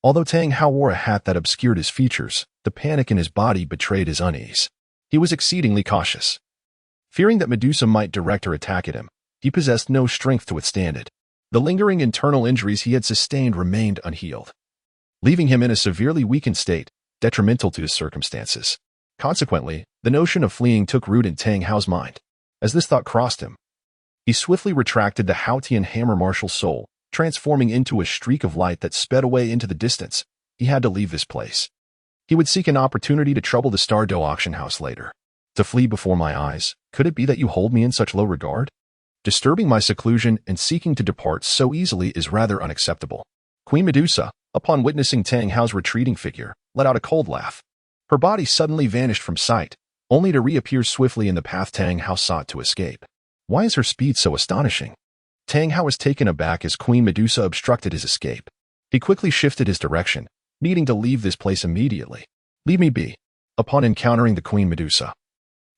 Although Tang Hao wore a hat that obscured his features, the panic in his body betrayed his unease. He was exceedingly cautious. Fearing that Medusa might direct her attack at him, he possessed no strength to withstand it. The lingering internal injuries he had sustained remained unhealed, leaving him in a severely weakened state, detrimental to his circumstances. Consequently, the notion of fleeing took root in Tang Hao's mind. As this thought crossed him, he swiftly retracted the Haotian hammer martial soul, transforming into a streak of light that sped away into the distance. He had to leave this place. He would seek an opportunity to trouble the Star Dou Auction House later. To flee before my eyes, could it be that you hold me in such low regard? Disturbing my seclusion and seeking to depart so easily is rather unacceptable. Queen Medusa, upon witnessing Tang Hao's retreating figure, let out a cold laugh. Her body suddenly vanished from sight, only to reappear swiftly in the path Tang Hao sought to escape. Why is her speed so astonishing? Tang Hao was taken aback as Queen Medusa obstructed his escape. He quickly shifted his direction, needing to leave this place immediately. Leave me be. Upon encountering the Queen Medusa,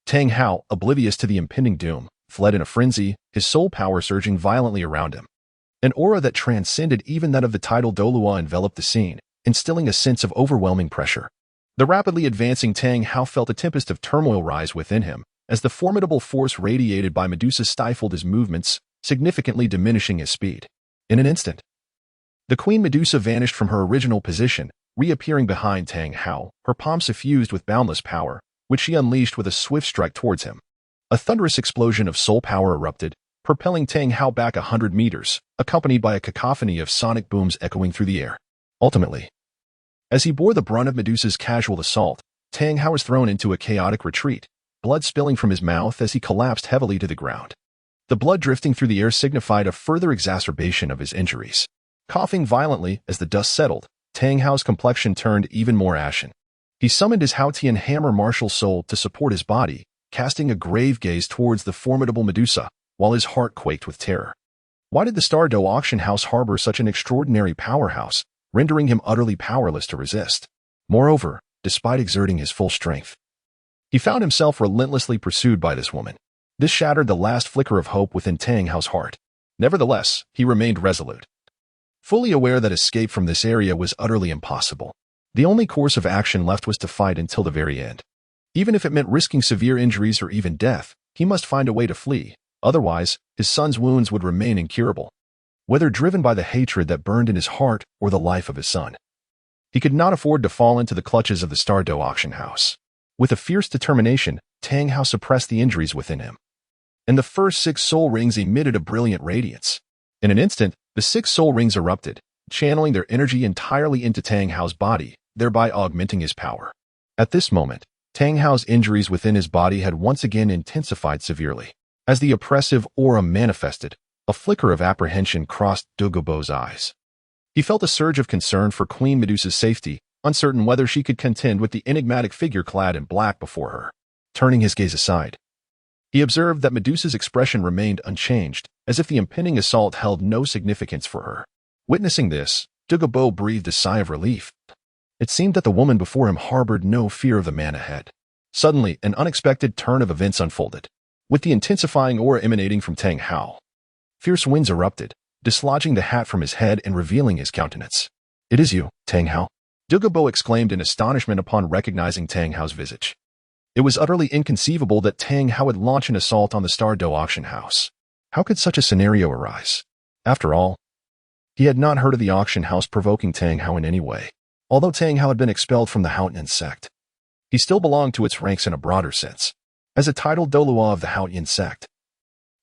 Tang Hao, oblivious to the impending doom, fled in a frenzy, his soul power surging violently around him. An aura that transcended even that of the tidal Douluo enveloped the scene, instilling a sense of overwhelming pressure. The rapidly advancing Tang Hao felt a tempest of turmoil rise within him, as the formidable force radiated by Medusa stifled his movements, significantly diminishing his speed. In an instant, the Queen Medusa vanished from her original position, reappearing behind Tang Hao, her palm suffused with boundless power, which she unleashed with a swift strike towards him. A thunderous explosion of soul power erupted, propelling Tang Hao back 100 meters, accompanied by a cacophony of sonic booms echoing through the air. Ultimately, as he bore the brunt of Medusa's casual assault, Tang Hao was thrown into a chaotic retreat, blood spilling from his mouth as he collapsed heavily to the ground. The blood drifting through the air signified a further exacerbation of his injuries. Coughing violently as the dust settled, Tang Hao's complexion turned even more ashen. He summoned his Haotian hammer martial soul to support his body, casting a grave gaze towards the formidable Medusa, while his heart quaked with terror. Why did the Star Dou Auction House harbor such an extraordinary powerhouse, rendering him utterly powerless to resist? Moreover, despite exerting his full strength, he found himself relentlessly pursued by this woman. This shattered the last flicker of hope within Tang Hao's heart. Nevertheless, he remained resolute, fully aware that escape from this area was utterly impossible. The only course of action left was to fight until the very end. Even if it meant risking severe injuries or even death, he must find a way to flee. Otherwise, his son's wounds would remain incurable. Whether driven by the hatred that burned in his heart or the life of his son, he could not afford to fall into the clutches of the Star Dou Auction House. With a fierce determination, Tang Hao suppressed the injuries within him, and the first 6 soul rings emitted a brilliant radiance. In an instant, the 6 soul rings erupted, channeling their energy entirely into Tang Hao's body, thereby augmenting his power. At this moment, Tang Hao's injuries within his body had once again intensified severely. As the oppressive aura manifested, a flicker of apprehension crossed Douluo's eyes. He felt a surge of concern for Queen Medusa's safety, uncertain whether she could contend with the enigmatic figure clad in black before her. Turning his gaze aside, he observed that Medusa's expression remained unchanged, as if the impending assault held no significance for her. Witnessing this, Douluo breathed a sigh of relief. It seemed that the woman before him harbored no fear of the man ahead. Suddenly, an unexpected turn of events unfolded. with the intensifying aura emanating from Tang Hao. Fierce winds erupted, dislodging the hat from his head and revealing his countenance. "It is you, Tang Hao," Douluo exclaimed in astonishment upon recognizing Tang Hao's visage. It was utterly inconceivable that Tang Hao would launch an assault on the Star Dou Auction House. How could such a scenario arise? After all, he had not heard of the auction house provoking Tang Hao in any way. Although Tang Hao had been expelled from the Haotian sect, he still belonged to its ranks in a broader sense. As a titled Douluo of the Haotian sect,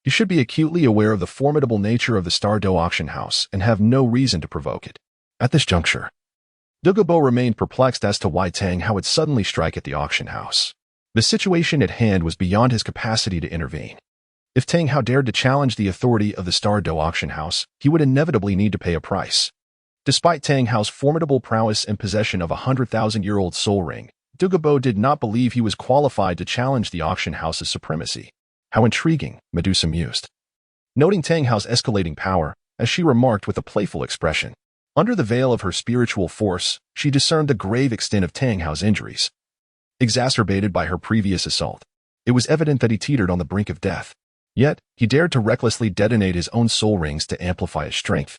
he should be acutely aware of the formidable nature of the Star Dou Auction House and have no reason to provoke it. At this juncture, Douluo remained perplexed as to why Tang Hao would suddenly strike at the auction house. The situation at hand was beyond his capacity to intervene. If Tang Hao dared to challenge the authority of the Star Dou Auction House, he would inevitably need to pay a price. Despite Tang Hao's formidable prowess and possession of a 100,000-year-old soul ring, Douluo did not believe he was qualified to challenge the auction house's supremacy. How intriguing, Medusa mused, noting Tang Hao's escalating power, as she remarked with a playful expression. Under the veil of her spiritual force, she discerned the grave extent of Tang Hao's injuries. Exacerbated by her previous assault, it was evident that he teetered on the brink of death. Yet, he dared to recklessly detonate his own soul rings to amplify his strength.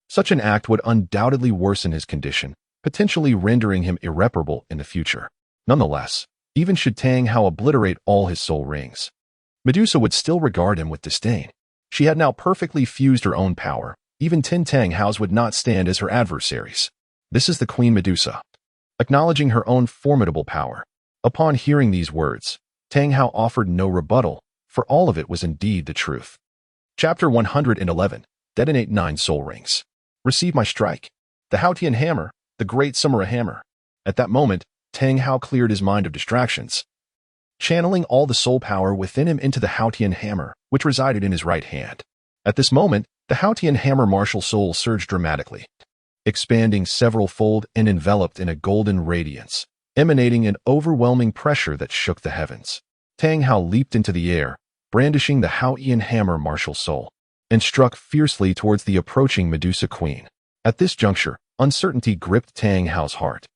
Such an act would undoubtedly worsen his condition, potentially rendering him irreparable in the future. Nonetheless, even should Tang Hao obliterate all his soul rings, Medusa would still regard him with disdain. She had now perfectly fused her own power. Even 10 Tang Haos would not stand as her adversaries. This is the Queen Medusa, acknowledging her own formidable power. Upon hearing these words, Tang Hao offered no rebuttal, for all of it was indeed the truth. Chapter 111. Detonate 9 soul rings. Receive my strike. The Haotian hammer, the great samurai hammer. At that moment, Tang Hao cleared his mind of distractions, channeling all the soul power within him into the Haotian hammer, which resided in his right hand. At this moment, the Haotian hammer martial soul surged dramatically, expanding several-fold and enveloped in a golden radiance, emanating an overwhelming pressure that shook the heavens. Tang Hao leaped into the air, brandishing the Haotian hammer martial soul, and struck fiercely towards the approaching Medusa Queen. At this juncture, uncertainty gripped Tang Hao's heart.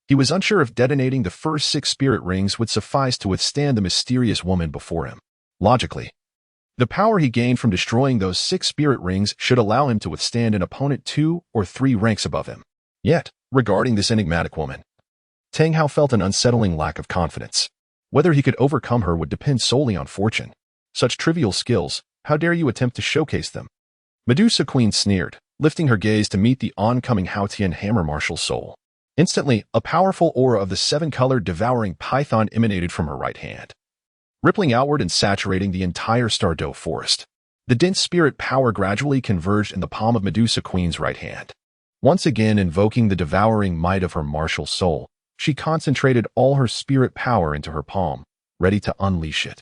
He was unsure if detonating the first 6 spirit rings would suffice to withstand the mysterious woman before him. Logically, the power he gained from destroying those 6 spirit rings should allow him to withstand an opponent 2 or 3 ranks above him. Yet, regarding this enigmatic woman, Tang Hao felt an unsettling lack of confidence. Whether he could overcome her would depend solely on fortune. Such trivial skills, how dare you attempt to showcase them? Medusa Queen sneered, lifting her gaze to meet the oncoming Haotian hammer martial soul. Instantly, a powerful aura of the 7-colored devouring python emanated from her right hand, rippling outward and saturating the entire Star Dou forest. The dense spirit power gradually converged in the palm of Medusa Queen's right hand. Once again invoking the devouring might of her martial soul, she concentrated all her spirit power into her palm, ready to unleash it.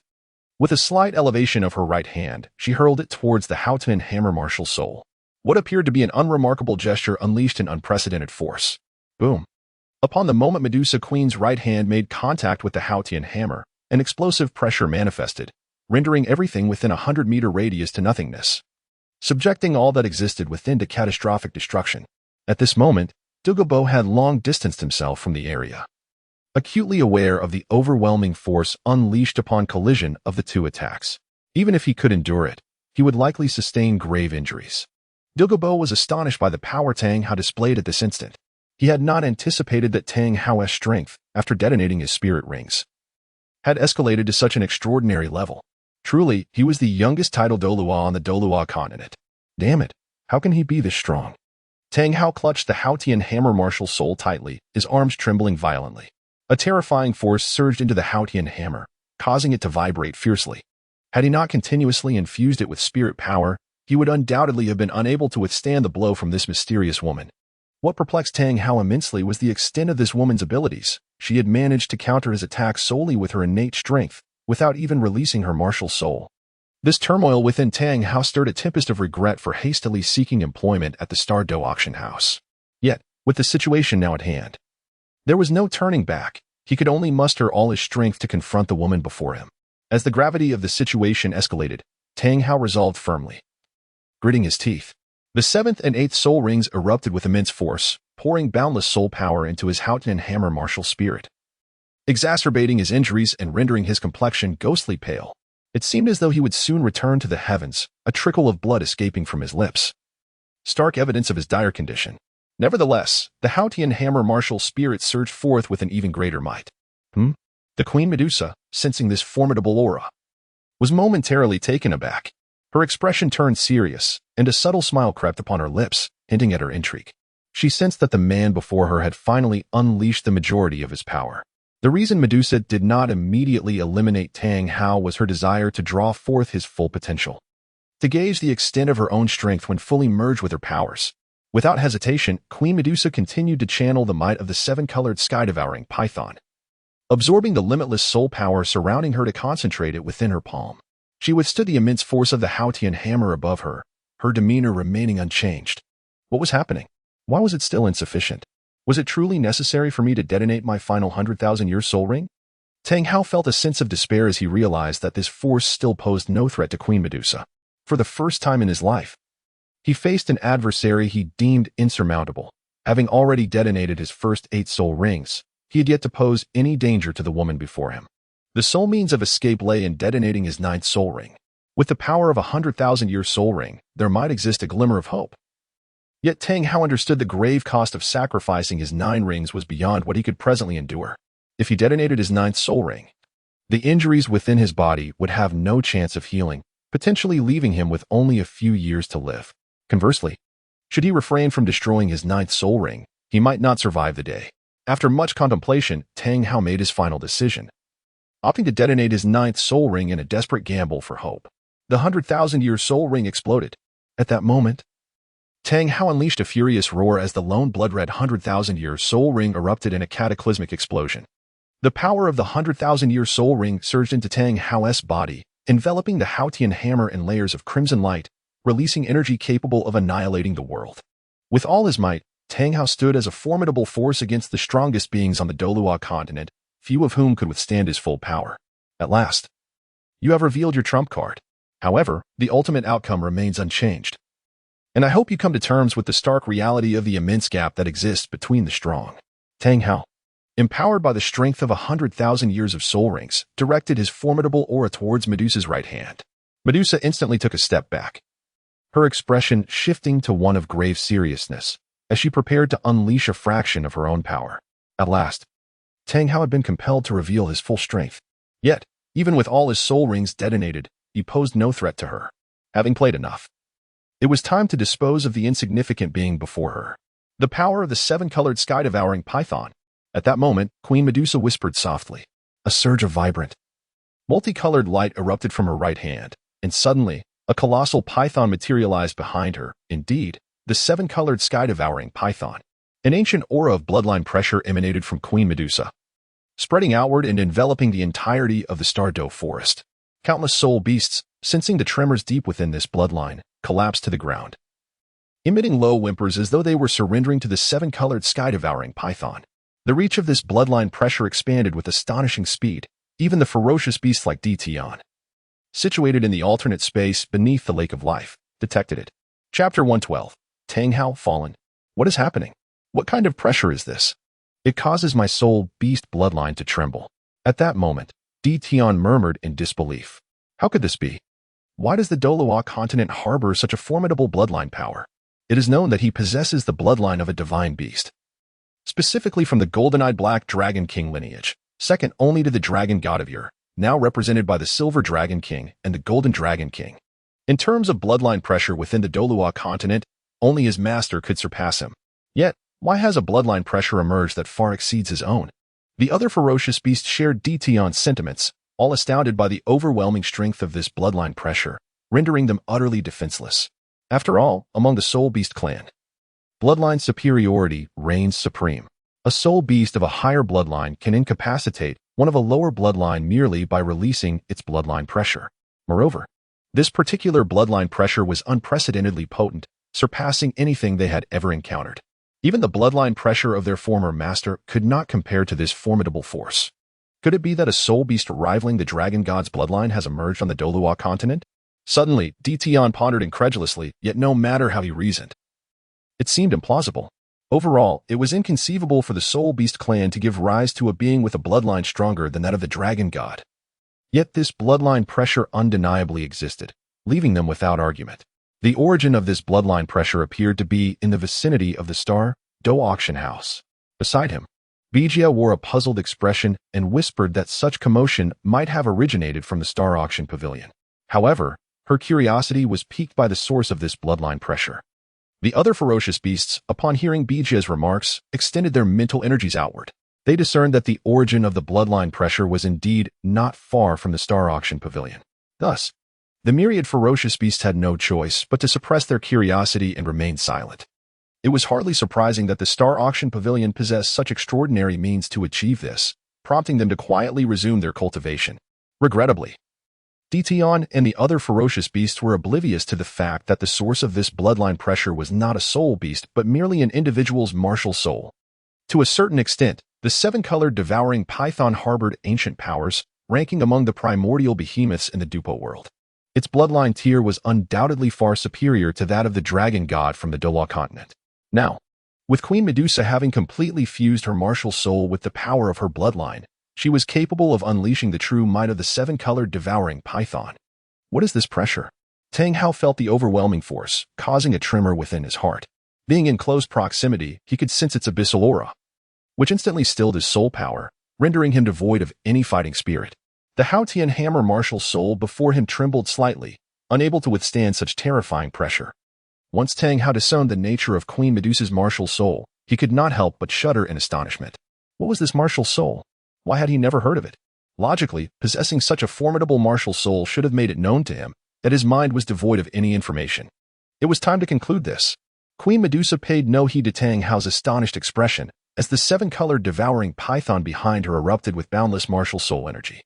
With a slight elevation of her right hand, she hurled it towards the Haotian hammer martial soul. What appeared to be an unremarkable gesture unleashed an unprecedented force. Boom. Upon the moment Medusa Queen's right hand made contact with the Haotian hammer, an explosive pressure manifested, rendering everything within a 100-meter radius to nothingness, subjecting all that existed within to catastrophic destruction. At this moment, Douluo had long distanced himself from the area, acutely aware of the overwhelming force unleashed upon collision of the 2 attacks. Even if he could endure it, he would likely sustain grave injuries. Douluo was astonished by the power Tang Hao displayed at this instant. He had not anticipated that Tang Hao's strength, after detonating his spirit rings, had escalated to such an extraordinary level. Truly, he was the youngest titled Douluo on the Douluo Continent. Damn it, how can he be this strong? Tang Hao clutched the Haotian hammer martial soul tightly, his arms trembling violently. A terrifying force surged into the Haotian hammer, causing it to vibrate fiercely. Had he not continuously infused it with spirit power, he would undoubtedly have been unable to withstand the blow from this mysterious woman. What perplexed Tang Hao immensely was the extent of this woman's abilities. She had managed to counter his attacks solely with her innate strength, without even releasing her martial soul. This turmoil within Tang Hao stirred a tempest of regret for hastily seeking employment at the Star Dou Auction House. Yet, with the situation now at hand, there was no turning back. He could only muster all his strength to confront the woman before him. As the gravity of the situation escalated, Tang Hao resolved firmly. Gritting his teeth, the 7th and 8th soul rings erupted with immense force, pouring boundless soul power into his Haotian hammer martial spirit, exacerbating his injuries and rendering his complexion ghostly pale. It seemed as though he would soon return to the heavens, a trickle of blood escaping from his lips. Stark evidence of his dire condition. Nevertheless, the Hautian hammer martial spirit surged forth with an even greater might. The Queen Medusa, sensing this formidable aura, was momentarily taken aback. Her expression turned serious, and a subtle smile crept upon her lips, hinting at her intrigue. She sensed that the man before her had finally unleashed the majority of his power. The reason Medusa did not immediately eliminate Tang Hao was her desire to draw forth his full potential, to gauge the extent of her own strength when fully merged with her powers. Without hesitation, Queen Medusa continued to channel the might of the seven-colored sky-devouring python, absorbing the limitless soul power surrounding her to concentrate it within her palm. She withstood the immense force of the Hautian hammer above her, her demeanor remaining unchanged. What was happening? Why was it still insufficient? Was it truly necessary for me to detonate my final 100,000-year soul ring? Tang Hao felt a sense of despair as he realized that this force still posed no threat to Queen Medusa. For the first time in his life, he faced an adversary he deemed insurmountable. Having already detonated his first 8 soul rings, he had yet to pose any danger to the woman before him. The sole means of escape lay in detonating his 9th soul ring. With the power of a 100,000-year soul ring, there might exist a glimmer of hope. Yet Tang Hao understood the grave cost of sacrificing his 9 rings was beyond what he could presently endure. If he detonated his 9th soul ring, the injuries within his body would have no chance of healing, potentially leaving him with only a few years to live. Conversely, should he refrain from destroying his 9th soul ring, he might not survive the day. After much contemplation, Tang Hao made his final decision, opting to detonate his 9th soul ring in a desperate gamble for hope. The 100,000-year soul ring exploded. At that moment, Tang Hao unleashed a furious roar as the lone blood-red 100,000-year soul ring erupted in a cataclysmic explosion. The power of the 100,000-year soul ring surged into Tang Hao's body, enveloping the Hautian hammer in layers of crimson light, releasing energy capable of annihilating the world. With all his might, Tang Hao stood as a formidable force against the strongest beings on the Douluo Continent, few of whom could withstand his full power. At last, you have revealed your trump card. However, the ultimate outcome remains unchanged. And I hope you come to terms with the stark reality of the immense gap that exists between the strong. Tang Hao, empowered by the strength of 100,000 years of soul rings, directed his formidable aura towards Medusa's right hand. Medusa instantly took a step back, her expression shifting to one of grave seriousness, as she prepared to unleash a fraction of her own power. At last, Tang Hao had been compelled to reveal his full strength. Yet, even with all his soul rings detonated, he posed no threat to her. Having played enough, it was time to dispose of the insignificant being before her. The power of the 7-colored sky-devouring python. At that moment, Queen Medusa whispered softly. A surge of vibrant, multicolored light erupted from her right hand, and suddenly, a colossal python materialized behind her. Indeed, the 7-colored sky-devouring python. An ancient aura of bloodline pressure emanated from Queen Medusa, spreading outward and enveloping the entirety of the Star Dou forest. Countless soul beasts, sensing the tremors deep within this bloodline, collapsed to the ground, emitting low whimpers as though they were surrendering to the 7-colored sky-devouring python. The reach of this bloodline pressure expanded with astonishing speed. Even the ferocious beasts like Dition, situated in the alternate space beneath the Lake of Life, detected it. Chapter 112. Tang Hao fallen. What is happening? What kind of pressure is this? It causes my soul beast bloodline to tremble. At that moment, Dition murmured in disbelief. How could this be? Why does the Douluo Continent harbor such a formidable bloodline power? It is known that he possesses the bloodline of a divine beast, specifically from the golden-eyed black dragon king lineage, second only to the dragon god of Ur, now represented by the silver dragon king and the golden dragon king. In terms of bloodline pressure within the Douluo Continent, only his master could surpass him. Yet, why has a bloodline pressure emerged that far exceeds his own? The other ferocious beasts shared Dition's sentiments, all astounded by the overwhelming strength of this bloodline pressure, rendering them utterly defenseless. After all, among the Soul Beast clan, bloodline superiority reigns supreme. A soul beast of a higher bloodline can incapacitate one of a lower bloodline merely by releasing its bloodline pressure. Moreover, this particular bloodline pressure was unprecedentedly potent, surpassing anything they had ever encountered. Even the bloodline pressure of their former master could not compare to this formidable force. Could it be that a soul beast rivaling the dragon god's bloodline has emerged on the Douluo Continent? Suddenly, Dition pondered incredulously, yet no matter how he reasoned, it seemed implausible. Overall, it was inconceivable for the Soul Beast clan to give rise to a being with a bloodline stronger than that of the dragon god. Yet this bloodline pressure undeniably existed, leaving them without argument. The origin of this bloodline pressure appeared to be in the vicinity of the Star Dou Auction House. Beside him, Bijia wore a puzzled expression and whispered that such commotion might have originated from the Star Auction Pavilion. However, her curiosity was piqued by the source of this bloodline pressure. The other ferocious beasts, upon hearing Bijia's remarks, extended their mental energies outward. They discerned that the origin of the bloodline pressure was indeed not far from the Star Auction Pavilion. Thus, the myriad ferocious beasts had no choice but to suppress their curiosity and remain silent. It was hardly surprising that the Star Auction Pavilion possessed such extraordinary means to achieve this, prompting them to quietly resume their cultivation. Regrettably, Dition and the other ferocious beasts were oblivious to the fact that the source of this bloodline pressure was not a soul beast but merely an individual's martial soul. To a certain extent, the seven-colored devouring python harbored ancient powers, ranking among the primordial behemoths in the Douluo world. Its bloodline tier was undoubtedly far superior to that of the dragon god from the Douluo Continent. Now, with Queen Medusa having completely fused her martial soul with the power of her bloodline, she was capable of unleashing the true might of the seven-colored devouring python. What is this pressure? Tang Hao felt the overwhelming force, causing a tremor within his heart. Being in close proximity, he could sense its abyssal aura, which instantly stilled his soul power, rendering him devoid of any fighting spirit. The Haotian hammer martial soul before him trembled slightly, unable to withstand such terrifying pressure. Once Tang Hao discerned the nature of Queen Medusa's martial soul, he could not help but shudder in astonishment. What was this martial soul? Why had he never heard of it? Logically, possessing such a formidable martial soul should have made it known to him that his mind was devoid of any information. It was time to conclude this. Queen Medusa paid no heed to Tang Hao's astonished expression as the seven-colored devouring python behind her erupted with boundless martial soul energy.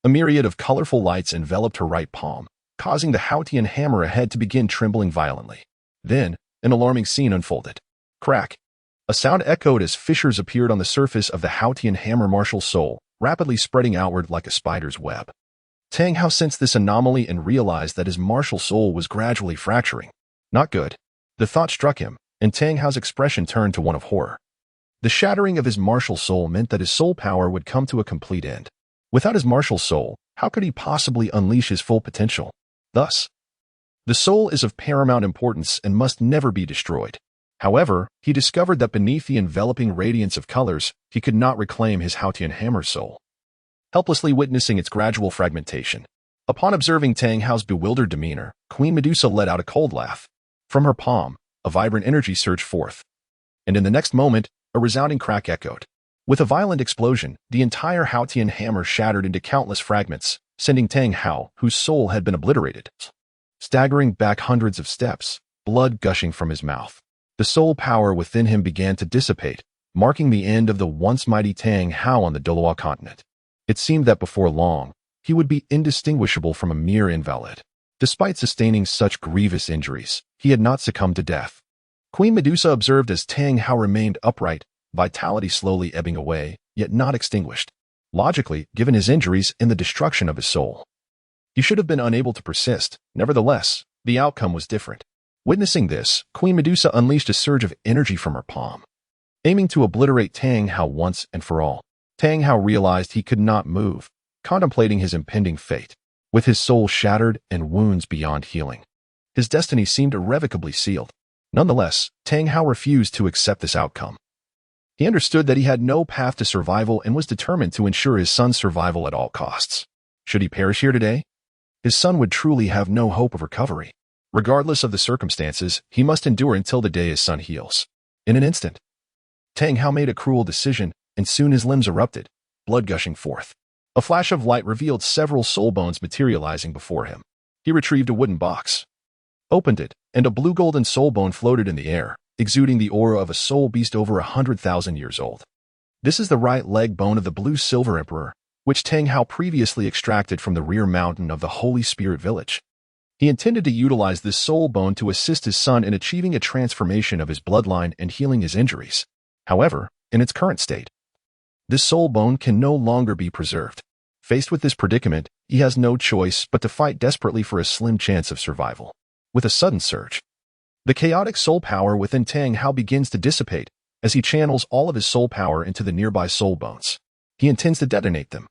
A myriad of colorful lights enveloped her right palm, causing the Haotian hammer ahead to begin trembling violently. Then, an alarming scene unfolded. Crack! A sound echoed as fissures appeared on the surface of the Haotian hammer martial soul, rapidly spreading outward like a spider's web. Tang Hao sensed this anomaly and realized that his martial soul was gradually fracturing. Not good. The thought struck him, and Tang Hao's expression turned to one of horror. The shattering of his martial soul meant that his soul power would come to a complete end. Without his martial soul, how could he possibly unleash his full potential? Thus, the soul is of paramount importance and must never be destroyed. However, he discovered that beneath the enveloping radiance of colors, he could not reclaim his Haotian hammer soul, helplessly witnessing its gradual fragmentation. Upon observing Tang Hao's bewildered demeanor, Queen Medusa let out a cold laugh. From her palm, a vibrant energy surged forth, and in the next moment, a resounding crack echoed. With a violent explosion, the entire Haotian hammer shattered into countless fragments, sending Tang Hao, whose soul had been obliterated, staggering back hundreds of steps, blood gushing from his mouth. The soul power within him began to dissipate, marking the end of the once mighty Tang Hao on the Douluo Continent. It seemed that before long, he would be indistinguishable from a mere invalid. Despite sustaining such grievous injuries, he had not succumbed to death. Queen Medusa observed as Tang Hao remained upright, vitality slowly ebbing away, yet not extinguished. Logically, given his injuries and the destruction of his soul, he should have been unable to persist. Nevertheless, the outcome was different. Witnessing this, Queen Medusa unleashed a surge of energy from her palm, aiming to obliterate Tang Hao once and for all. Tang Hao realized he could not move, contemplating his impending fate. With his soul shattered and wounds beyond healing, his destiny seemed irrevocably sealed. Nonetheless, Tang Hao refused to accept this outcome. He understood that he had no path to survival and was determined to ensure his son's survival at all costs. Should he perish here today, his son would truly have no hope of recovery. Regardless of the circumstances, he must endure until the day his son heals. In an instant, Tang Hao made a cruel decision, and soon his limbs erupted, blood gushing forth. A flash of light revealed several soul bones materializing before him. He retrieved a wooden box, opened it, and a blue-golden soul bone floated in the air, exuding the aura of a soul beast over 100,000 years old. This is the right leg bone of the blue-silver emperor, which Tang Hao previously extracted from the rear mountain of the Holy Spirit village. He intended to utilize this soul bone to assist his son in achieving a transformation of his bloodline and healing his injuries. However, in its current state, this soul bone can no longer be preserved. Faced with this predicament, he has no choice but to fight desperately for a slim chance of survival. With a sudden surge, the chaotic soul power within Tang Hao begins to dissipate as he channels all of his soul power into the nearby soul bones. He intends to detonate them.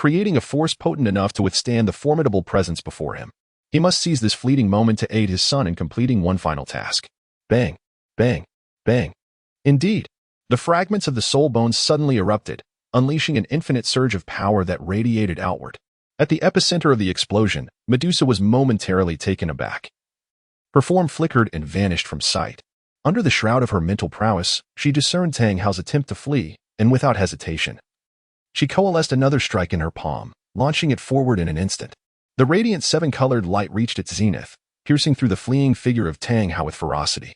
creating a force potent enough to withstand the formidable presence before him. He must seize this fleeting moment to aid his son in completing one final task. Bang, bang, bang. Indeed, the fragments of the soul bones suddenly erupted, unleashing an infinite surge of power that radiated outward. At the epicenter of the explosion, Medusa was momentarily taken aback. Her form flickered and vanished from sight. Under the shroud of her mental prowess, she discerned Tang Hao's attempt to flee, and without hesitation, she coalesced another strike in her palm, launching it forward in an instant. The radiant seven-colored light reached its zenith, piercing through the fleeing figure of Tang Hao with ferocity.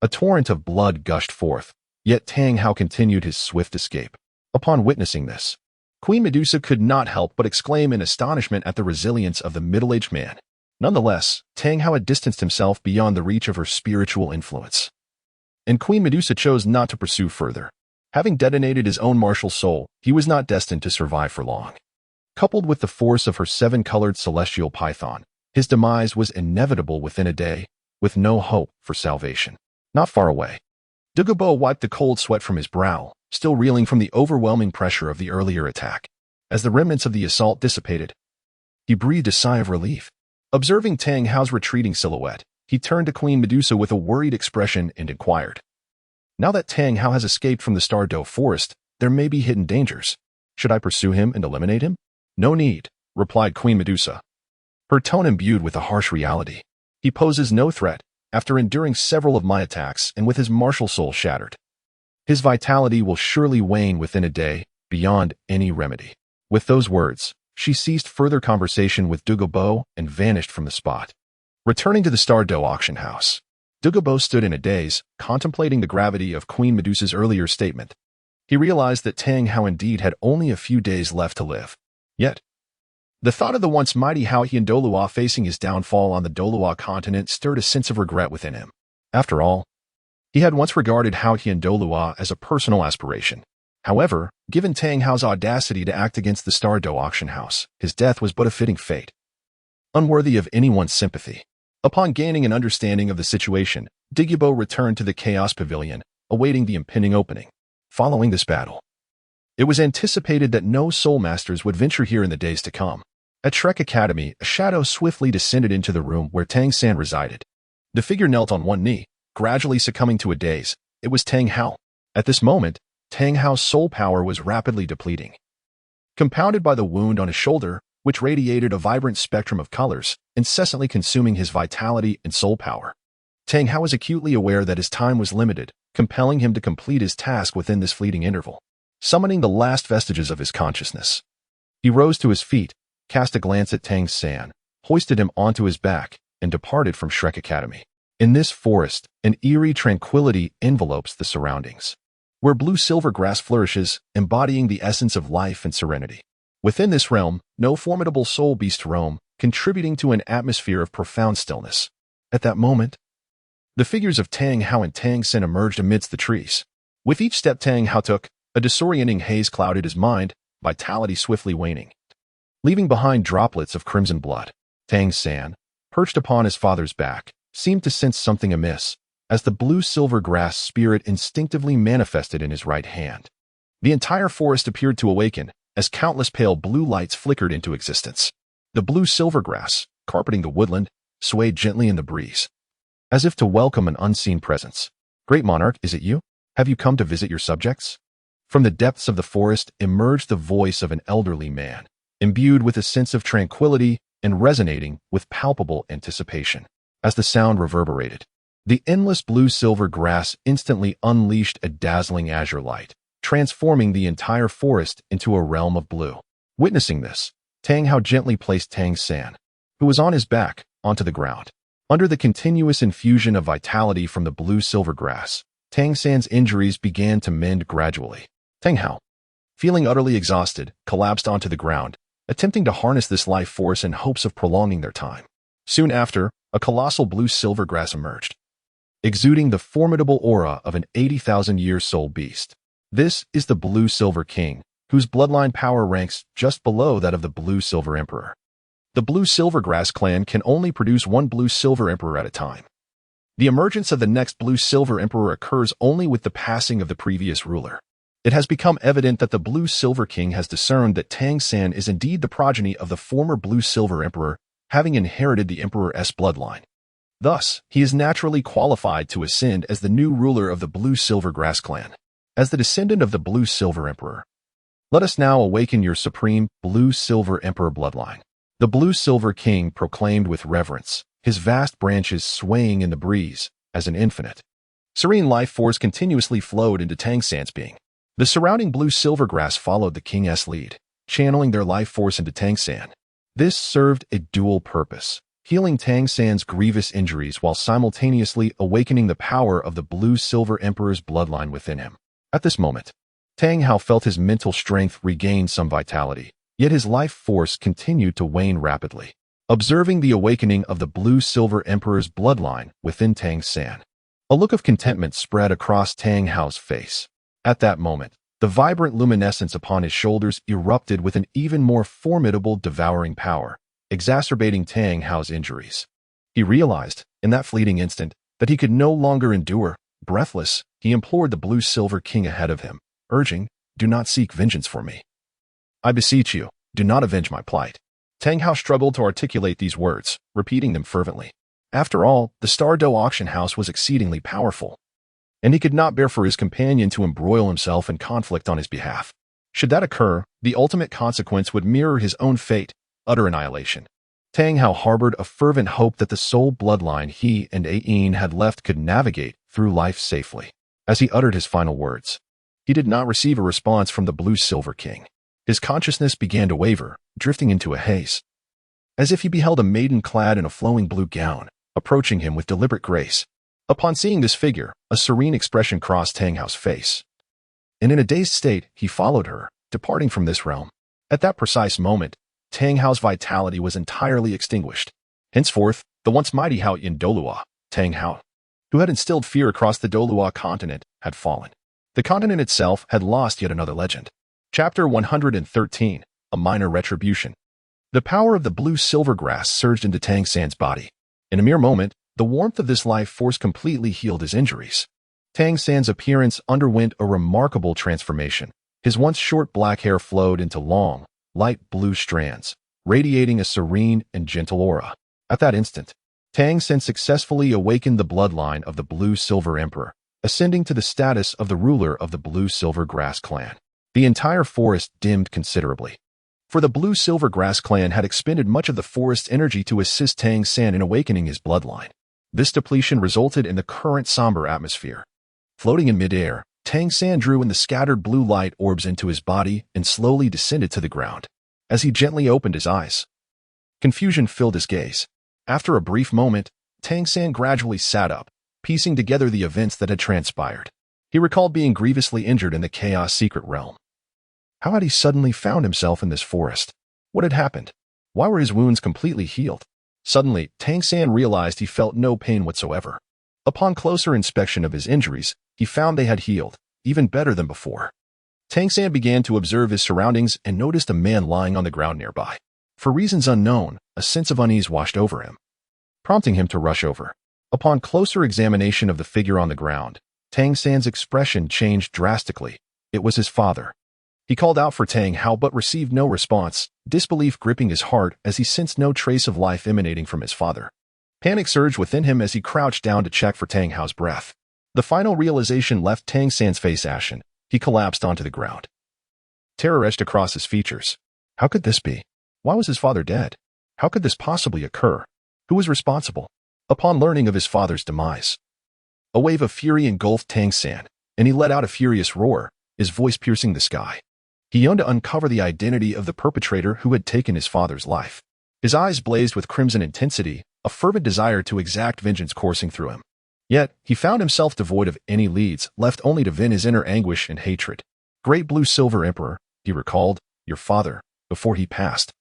A torrent of blood gushed forth, yet Tang Hao continued his swift escape. Upon witnessing this, Queen Medusa could not help but exclaim in astonishment at the resilience of the middle-aged man. Nonetheless, Tang Hao had distanced himself beyond the reach of her spiritual influence, and Queen Medusa chose not to pursue further. Having detonated his own martial soul, he was not destined to survive for long. Coupled with the force of her seven-colored celestial python, his demise was inevitable within a day, with no hope for salvation. Not far away, Douluo wiped the cold sweat from his brow, still reeling from the overwhelming pressure of the earlier attack. As the remnants of the assault dissipated, he breathed a sigh of relief. Observing Tang Hao's retreating silhouette, he turned to Queen Medusa with a worried expression and inquired, "Now that Tang Hao has escaped from the Star Dou forest, there may be hidden dangers. Should I pursue him and eliminate him?" "No need," replied Queen Medusa, her tone imbued with a harsh reality. "He poses no threat, after enduring several of my attacks and with his martial soul shattered. His vitality will surely wane within a day, beyond any remedy." With those words, she ceased further conversation with Douluo and vanished from the spot. Returning to the Star Dou Auction House, Douluo stood in a daze, contemplating the gravity of Queen Medusa's earlier statement. He realized that Tang Hao indeed had only a few days left to live. Yet, the thought of the once mighty Hao He and Douluo facing his downfall on the Douluo Continent stirred a sense of regret within him. After all, he had once regarded Hao He and Douluo as a personal aspiration. However, given Tang Hao's audacity to act against the Star Dou Auction House, his death was but a fitting fate, unworthy of anyone's sympathy. Upon gaining an understanding of the situation, Douluo returned to the Chaos Pavilion, awaiting the impending opening. Following this battle, it was anticipated that no soul masters would venture here in the days to come. At Shrek Academy, a shadow swiftly descended into the room where Tang San resided. The figure knelt on one knee, gradually succumbing to a daze. It was Tang Hao. At this moment, Tang Hao's soul power was rapidly depleting. Compounded by the wound on his shoulder, which radiated a vibrant spectrum of colors, incessantly consuming his vitality and soul power, Tang Hao was acutely aware that his time was limited, compelling him to complete his task within this fleeting interval. Summoning the last vestiges of his consciousness, he rose to his feet, cast a glance at Tang San, hoisted him onto his back, and departed from Shrek Academy. In this forest, an eerie tranquility envelopes the surroundings, where blue-silver grass flourishes, embodying the essence of life and serenity. Within this realm, no formidable soul beast roam, contributing to an atmosphere of profound stillness. At that moment, the figures of Tang Hao and Tang San emerged amidst the trees. With each step Tang Hao took, a disorienting haze clouded his mind, vitality swiftly waning, leaving behind droplets of crimson blood. Tang San, perched upon his father's back, seemed to sense something amiss, as the blue-silver grass spirit instinctively manifested in his right hand. The entire forest appeared to awaken, as countless pale blue lights flickered into existence. The blue-silver grass, carpeting the woodland, swayed gently in the breeze, as if to welcome an unseen presence. "Great monarch, is it you? Have you come to visit your subjects?" From the depths of the forest emerged the voice of an elderly man, imbued with a sense of tranquility and resonating with palpable anticipation. As the sound reverberated, the endless blue-silver grass instantly unleashed a dazzling azure light, transforming the entire forest into a realm of blue. Witnessing this, Tang Hao gently placed Tang San, who was on his back, onto the ground. Under the continuous infusion of vitality from the blue-silver grass, Tang San's injuries began to mend gradually. Tang Hao, feeling utterly exhausted, collapsed onto the ground, attempting to harness this life force in hopes of prolonging their time. Soon after, a colossal blue-silver grass emerged, exuding the formidable aura of an 80,000-year soul beast. This is the Blue-Silver King, whose bloodline power ranks just below that of the Blue-Silver Emperor. The Blue-Silver Grass clan can only produce one Blue-Silver Emperor at a time. The emergence of the next Blue-Silver Emperor occurs only with the passing of the previous ruler. It has become evident that the Blue-Silver King has discerned that Tang San is indeed the progeny of the former Blue-Silver Emperor, having inherited the Emperor's bloodline. Thus, he is naturally qualified to ascend as the new ruler of the Blue-Silver Grass clan. As the descendant of the Blue-Silver Emperor, let us now awaken your supreme Blue-Silver Emperor bloodline. The Blue-Silver King proclaimed with reverence, his vast branches swaying in the breeze, as an infinite, serene life force continuously flowed into Tang San's being. The surrounding blue-silver grass followed the king's lead, channeling their life force into Tang San. This served a dual purpose, healing Tang San's grievous injuries while simultaneously awakening the power of the Blue-Silver Emperor's bloodline within him. At this moment, Tang Hao felt his mental strength regain some vitality, yet his life force continued to wane rapidly. Observing the awakening of the Blue-Silver Emperor's bloodline within Tang San, a look of contentment spread across Tang Hao's face. At that moment, the vibrant luminescence upon his shoulders erupted with an even more formidable devouring power, exacerbating Tang Hao's injuries. He realized, in that fleeting instant, that he could no longer endure. Breathless, he implored the Blue-Silver King ahead of him, urging, "Do not seek vengeance for me. I beseech you, do not avenge my plight." Tang Hao struggled to articulate these words, repeating them fervently. After all, the Star Dou Auction House was exceedingly powerful, and he could not bear for his companion to embroil himself in conflict on his behalf. Should that occur, the ultimate consequence would mirror his own fate, utter annihilation. Tang Hao harbored a fervent hope that the sole bloodline he and Ain had left could navigate through life safely. As he uttered his final words, he did not receive a response from the Blue-Silver King. His consciousness began to waver, drifting into a haze, as if he beheld a maiden clad in a flowing blue gown, approaching him with deliberate grace. Upon seeing this figure, a serene expression crossed Tang Hao's face, and in a dazed state, he followed her, departing from this realm. At that precise moment, Tang Hao's vitality was entirely extinguished. Henceforth, the once mighty Hao in Douluo, Tang Hao, who had instilled fear across the Douluo Continent, had fallen. The continent itself had lost yet another legend. Chapter 113, A Minor Retribution. The power of the blue-silver grass surged into Tang San's body. In a mere moment, the warmth of this life force completely healed his injuries. Tang San's appearance underwent a remarkable transformation. His once short black hair flowed into long, light blue strands, radiating a serene and gentle aura. At that instant, Tang San successfully awakened the bloodline of the Blue-Silver Emperor, ascending to the status of the ruler of the Blue-Silver Grass clan. The entire forest dimmed considerably, for the Blue-Silver Grass clan had expended much of the forest's energy to assist Tang San in awakening his bloodline. This depletion resulted in the current somber atmosphere. Floating in midair, Tang San drew in the scattered blue light orbs into his body and slowly descended to the ground. As he gently opened his eyes, confusion filled his gaze. After a brief moment, Tang San gradually sat up, piecing together the events that had transpired. He recalled being grievously injured in the Chaos Secret Realm. How had he suddenly found himself in this forest? What had happened? Why were his wounds completely healed? Suddenly, Tang San realized he felt no pain whatsoever. Upon closer inspection of his injuries, he found they had healed, even better than before. Tang San began to observe his surroundings and noticed a man lying on the ground nearby. For reasons unknown, a sense of unease washed over him, prompting him to rush over. Upon closer examination of the figure on the ground, Tang San's expression changed drastically. It was his father. He called out for Tang Hao but received no response, disbelief gripping his heart as he sensed no trace of life emanating from his father. Panic surged within him as he crouched down to check for Tang Hao's breath. The final realization left Tang San's face ashen. He collapsed onto the ground. Terror etched across his features. How could this be? Why was his father dead? How could this possibly occur? Who was responsible? Upon learning of his father's demise, a wave of fury engulfed Tang San, and he let out a furious roar, his voice piercing the sky. He yearned to uncover the identity of the perpetrator who had taken his father's life. His eyes blazed with crimson intensity, a fervent desire to exact vengeance coursing through him. Yet, he found himself devoid of any leads, left only to vent his inner anguish and hatred. Great Blue-Silver Emperor, he recalled, your father, before he passed,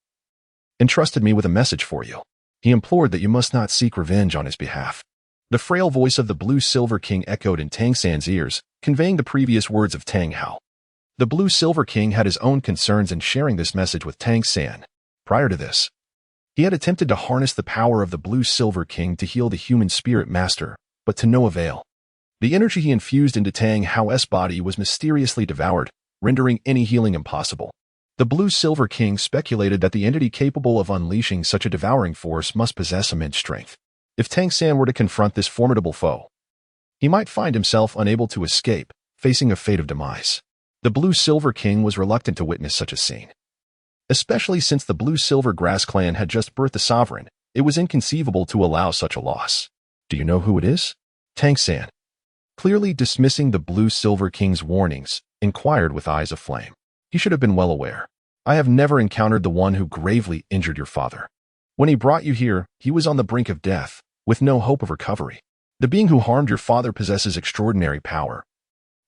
entrusted me with a message for you. He implored that you must not seek revenge on his behalf. The frail voice of the Blue-Silver King echoed in Tang San's ears, conveying the previous words of Tang Hao. The Blue-Silver King had his own concerns in sharing this message with Tang San. Prior to this, he had attempted to harness the power of the Blue-Silver King to heal the human spirit master, but to no avail. The energy he infused into Tang Hao's body was mysteriously devoured, rendering any healing impossible. The Blue-Silver King speculated that the entity capable of unleashing such a devouring force must possess immense strength. If Tang San were to confront this formidable foe, he might find himself unable to escape, facing a fate of demise. The Blue-Silver King was reluctant to witness such a scene. Especially since the Blue-Silver Grass clan had just birthed a sovereign, it was inconceivable to allow such a loss. Do you know who it is? Tang San, clearly dismissing the Blue-Silver King's warnings, inquired with eyes of flame. He should have been well aware. I have never encountered the one who gravely injured your father. When he brought you here, he was on the brink of death, with no hope of recovery. The being who harmed your father possesses extraordinary power,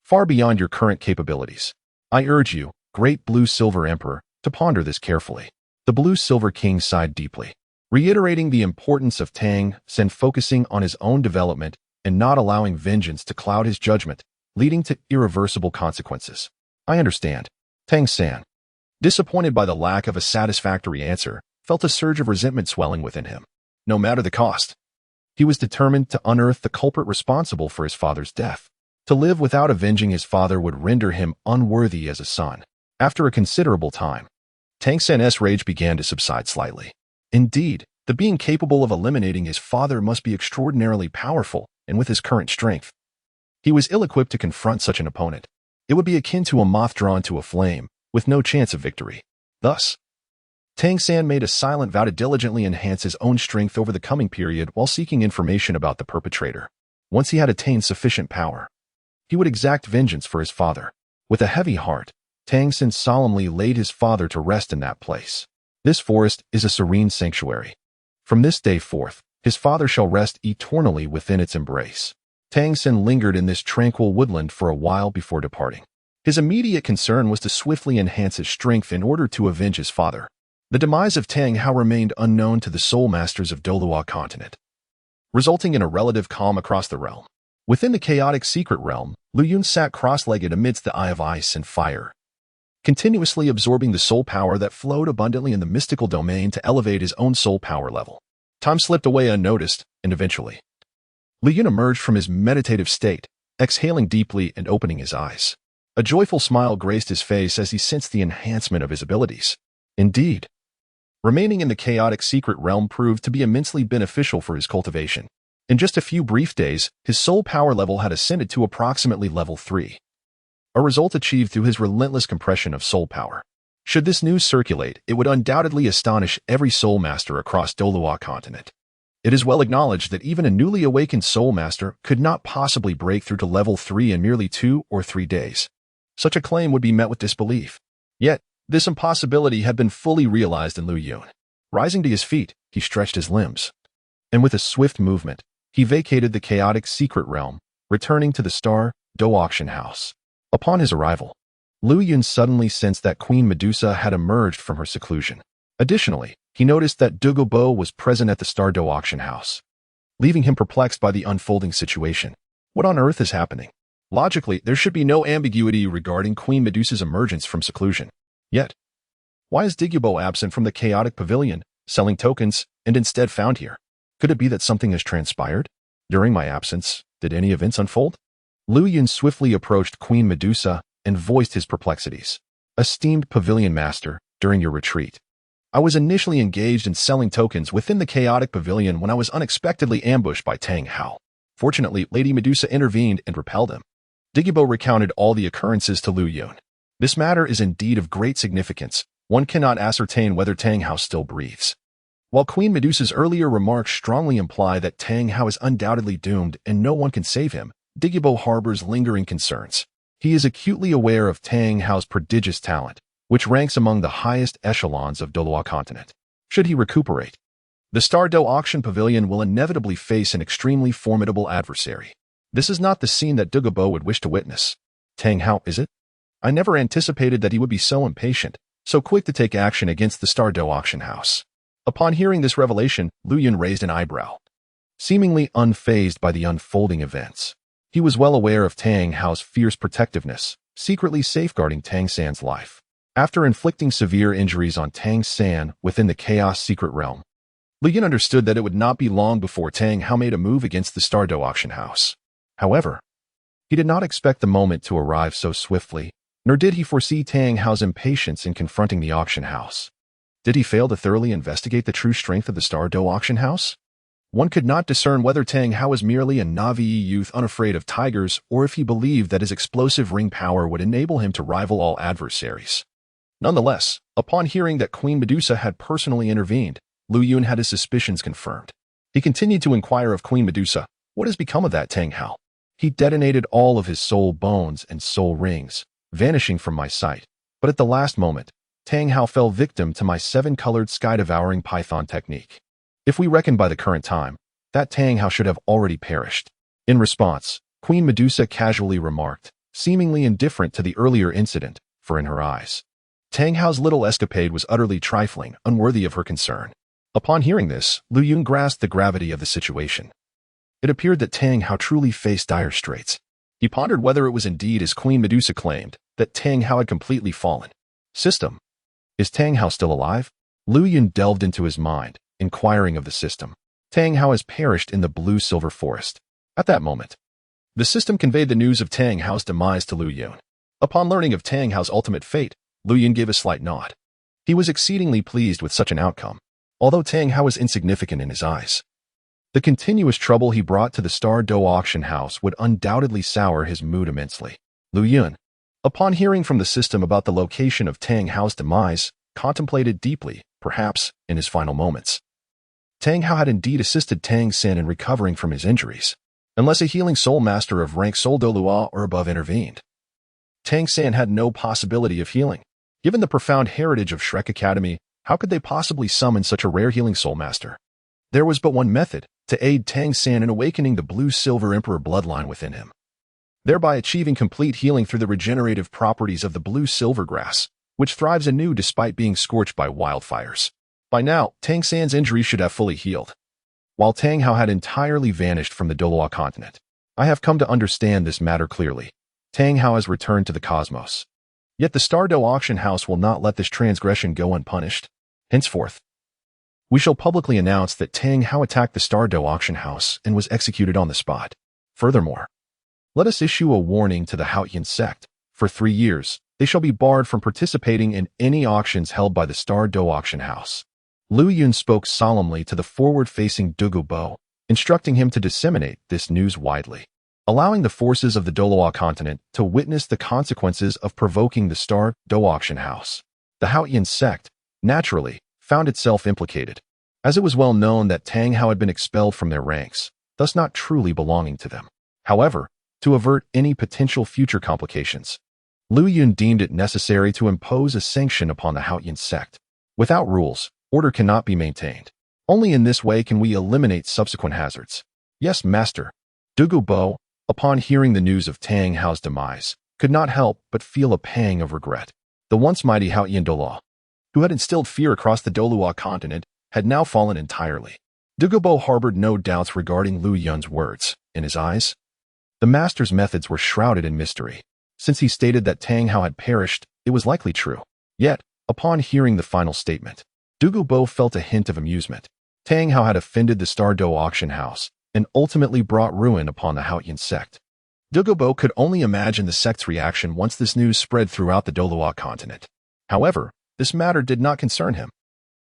far beyond your current capabilities. I urge you, great Blue-Silver Emperor, to ponder this carefully. The Blue-Silver King sighed deeply, reiterating the importance of Tang San focusing on his own development and not allowing vengeance to cloud his judgment, leading to irreversible consequences. I understand. Tang San, disappointed by the lack of a satisfactory answer, felt a surge of resentment swelling within him. No matter the cost, he was determined to unearth the culprit responsible for his father's death. To live without avenging his father would render him unworthy as a son. After a considerable time, Tang San's rage began to subside slightly. Indeed, the being capable of eliminating his father must be extraordinarily powerful, and with his current strength, he was ill-equipped to confront such an opponent. It would be akin to a moth drawn to a flame, with no chance of victory. Thus, Tang San made a silent vow to diligently enhance his own strength over the coming period while seeking information about the perpetrator. Once he had attained sufficient power, he would exact vengeance for his father. With a heavy heart, Tang San solemnly laid his father to rest in that place. This forest is a serene sanctuary. From this day forth, his father shall rest eternally within its embrace. Tang San lingered in this tranquil woodland for a while before departing. His immediate concern was to swiftly enhance his strength in order to avenge his father. The demise of Tang Hao remained unknown to the soul masters of Douluo Continent, resulting in a relative calm across the realm. Within the chaotic secret realm, Lu Yun sat cross-legged amidst the eye of ice and fire, continuously absorbing the soul power that flowed abundantly in the mystical domain to elevate his own soul power level. Time slipped away unnoticed, and eventually, Lu Yun emerged from his meditative state, exhaling deeply and opening his eyes. A joyful smile graced his face as he sensed the enhancement of his abilities. Indeed, remaining in the chaotic secret realm proved to be immensely beneficial for his cultivation. In just a few brief days, his soul power level had ascended to approximately level 3, a result achieved through his relentless compression of soul power. Should this news circulate, it would undoubtedly astonish every soul master across Douluo Continent. It is well acknowledged that even a newly awakened soul master could not possibly break through to level 3 in merely 2 or 3 days. Such a claim would be met with disbelief. Yet, this impossibility had been fully realized in Lu Yun. Rising to his feet, he stretched his limbs, and with a swift movement, he vacated the chaotic secret realm, returning to the Star Dou Auction House. Upon his arrival, Lu Yun suddenly sensed that Queen Medusa had emerged from her seclusion. Additionally, he noticed that Douluo was present at the Star Dou Auction House, leaving him perplexed by the unfolding situation. What on earth is happening? Logically, there should be no ambiguity regarding Queen Medusa's emergence from seclusion. Yet, why is Douluo absent from the chaotic pavilion, selling tokens, and instead found here? Could it be that something has transpired? During my absence, did any events unfold? Lu Yun swiftly approached Queen Medusa and voiced his perplexities. Esteemed pavilion master, during your retreat, I was initially engaged in selling tokens within the chaotic pavilion when I was unexpectedly ambushed by Tang Hao. Fortunately, Lady Medusa intervened and repelled him. Douluo recounted all the occurrences to Lu Yun. This matter is indeed of great significance. One cannot ascertain whether Tang Hao still breathes. While Queen Medusa's earlier remarks strongly imply that Tang Hao is undoubtedly doomed and no one can save him, Douluo harbors lingering concerns. He is acutely aware of Tang Hao's prodigious talent, which ranks among the highest echelons of Douluo Continent. Should he recuperate, the Star Dou Auction Pavilion will inevitably face an extremely formidable adversary. This is not the scene that Douluo would wish to witness. Tang Hao, is it? I never anticipated that he would be so impatient, so quick to take action against the Star Dou Auction House. Upon hearing this revelation, Lu Yun raised an eyebrow, seemingly unfazed by the unfolding events. He was well aware of Tang Hao's fierce protectiveness, secretly safeguarding Tang San's life. After inflicting severe injuries on Tang San within the Chaos Secret Realm, Lu Yun understood that it would not be long before Tang Hao made a move against the Star Dou Auction House. However, He did not expect the moment to arrive so swiftly, nor did he foresee Tang Hao's impatience in confronting the auction house. Did he fail to thoroughly investigate the true strength of the Star Dou Auction House? One could not discern whether Tang Hao was merely a Na'vi youth unafraid of tigers or if he believed that his explosive ring power would enable him to rival all adversaries. Nonetheless, upon hearing that Queen Medusa had personally intervened, Lu Yun had his suspicions confirmed. He continued to inquire of Queen Medusa, "What has become of that Tang Hao?" He detonated all of his soul bones and soul rings, vanishing from my sight. But at the last moment, Tang Hao fell victim to my seven-colored sky-devouring python technique. If we reckon by the current time, that Tang Hao should have already perished. In response, Queen Medusa casually remarked, seemingly indifferent to the earlier incident, for in her eyes, Tang Hao's little escapade was utterly trifling, unworthy of her concern. Upon hearing this, Lu Yun grasped the gravity of the situation. It appeared that Tang Hao truly faced dire straits. He pondered whether it was indeed as Queen Medusa claimed, that Tang Hao had completely fallen. System. Is Tang Hao still alive? Lu Yun delved into his mind, inquiring of the system. Tang Hao has perished in the blue-silver forest. At that moment, the system conveyed the news of Tang Hao's demise to Lu Yun. Upon learning of Tang Hao's ultimate fate, Lu Yun gave a slight nod. He was exceedingly pleased with such an outcome, although Tang Hao was insignificant in his eyes. The continuous trouble he brought to the Star Dou Auction House would undoubtedly sour his mood immensely. Lu Yun, upon hearing from the system about the location of Tang Hao's demise, contemplated deeply, perhaps in his final moments. Tang Hao had indeed assisted Tang Sin in recovering from his injuries, unless a healing soul master of rank Soul Douluo or above intervened. Tang Sin had no possibility of healing. Given the profound heritage of Shrek Academy, how could they possibly summon such a rare healing soul master? There was but one method, to aid Tang Sin in awakening the blue-silver emperor bloodline within him, thereby achieving complete healing through the regenerative properties of the blue-silver grass, which thrives anew despite being scorched by wildfires. By now, Tang San's injuries should have fully healed, while Tang Hao had entirely vanished from the Douluo Continent. I have come to understand this matter clearly. Tang Hao has returned to the cosmos. Yet the Star Dou Auction House will not let this transgression go unpunished. Henceforth, we shall publicly announce that Tang Hao attacked the Star Dou Auction House and was executed on the spot. Furthermore, let us issue a warning to the Haotian sect. For 3 years, they shall be barred from participating in any auctions held by the Star Dou Auction House. Lu Yun spoke solemnly to the forward-facing Douluo Bo, instructing him to disseminate this news widely, allowing the forces of the Douluo Continent to witness the consequences of provoking the Star Dou Auction House. The Haotian sect, naturally, found itself implicated, as it was well known that Tang Hao had been expelled from their ranks, thus not truly belonging to them. However, to avert any potential future complications, Lu Yun deemed it necessary to impose a sanction upon the Haotian sect. Without rules, order cannot be maintained. Only in this way can we eliminate subsequent hazards. Yes, Master. Douluo Bo, upon hearing the news of Tang Hao's demise, could not help but feel a pang of regret. The once mighty Haotian Douluo, who had instilled fear across the Douluo Continent, had now fallen entirely. Douluo Bo harbored no doubts regarding Lu Yun's words. In his eyes, the master's methods were shrouded in mystery. Since he stated that Tang Hao had perished, it was likely true. Yet, upon hearing the final statement, Douluo Bo felt a hint of amusement. Tang Hao had offended the Star Dou Auction House and ultimately brought ruin upon the Haotian sect. Douluo Bo could only imagine the sect's reaction once this news spread throughout the Douluo Continent. However, this matter did not concern him.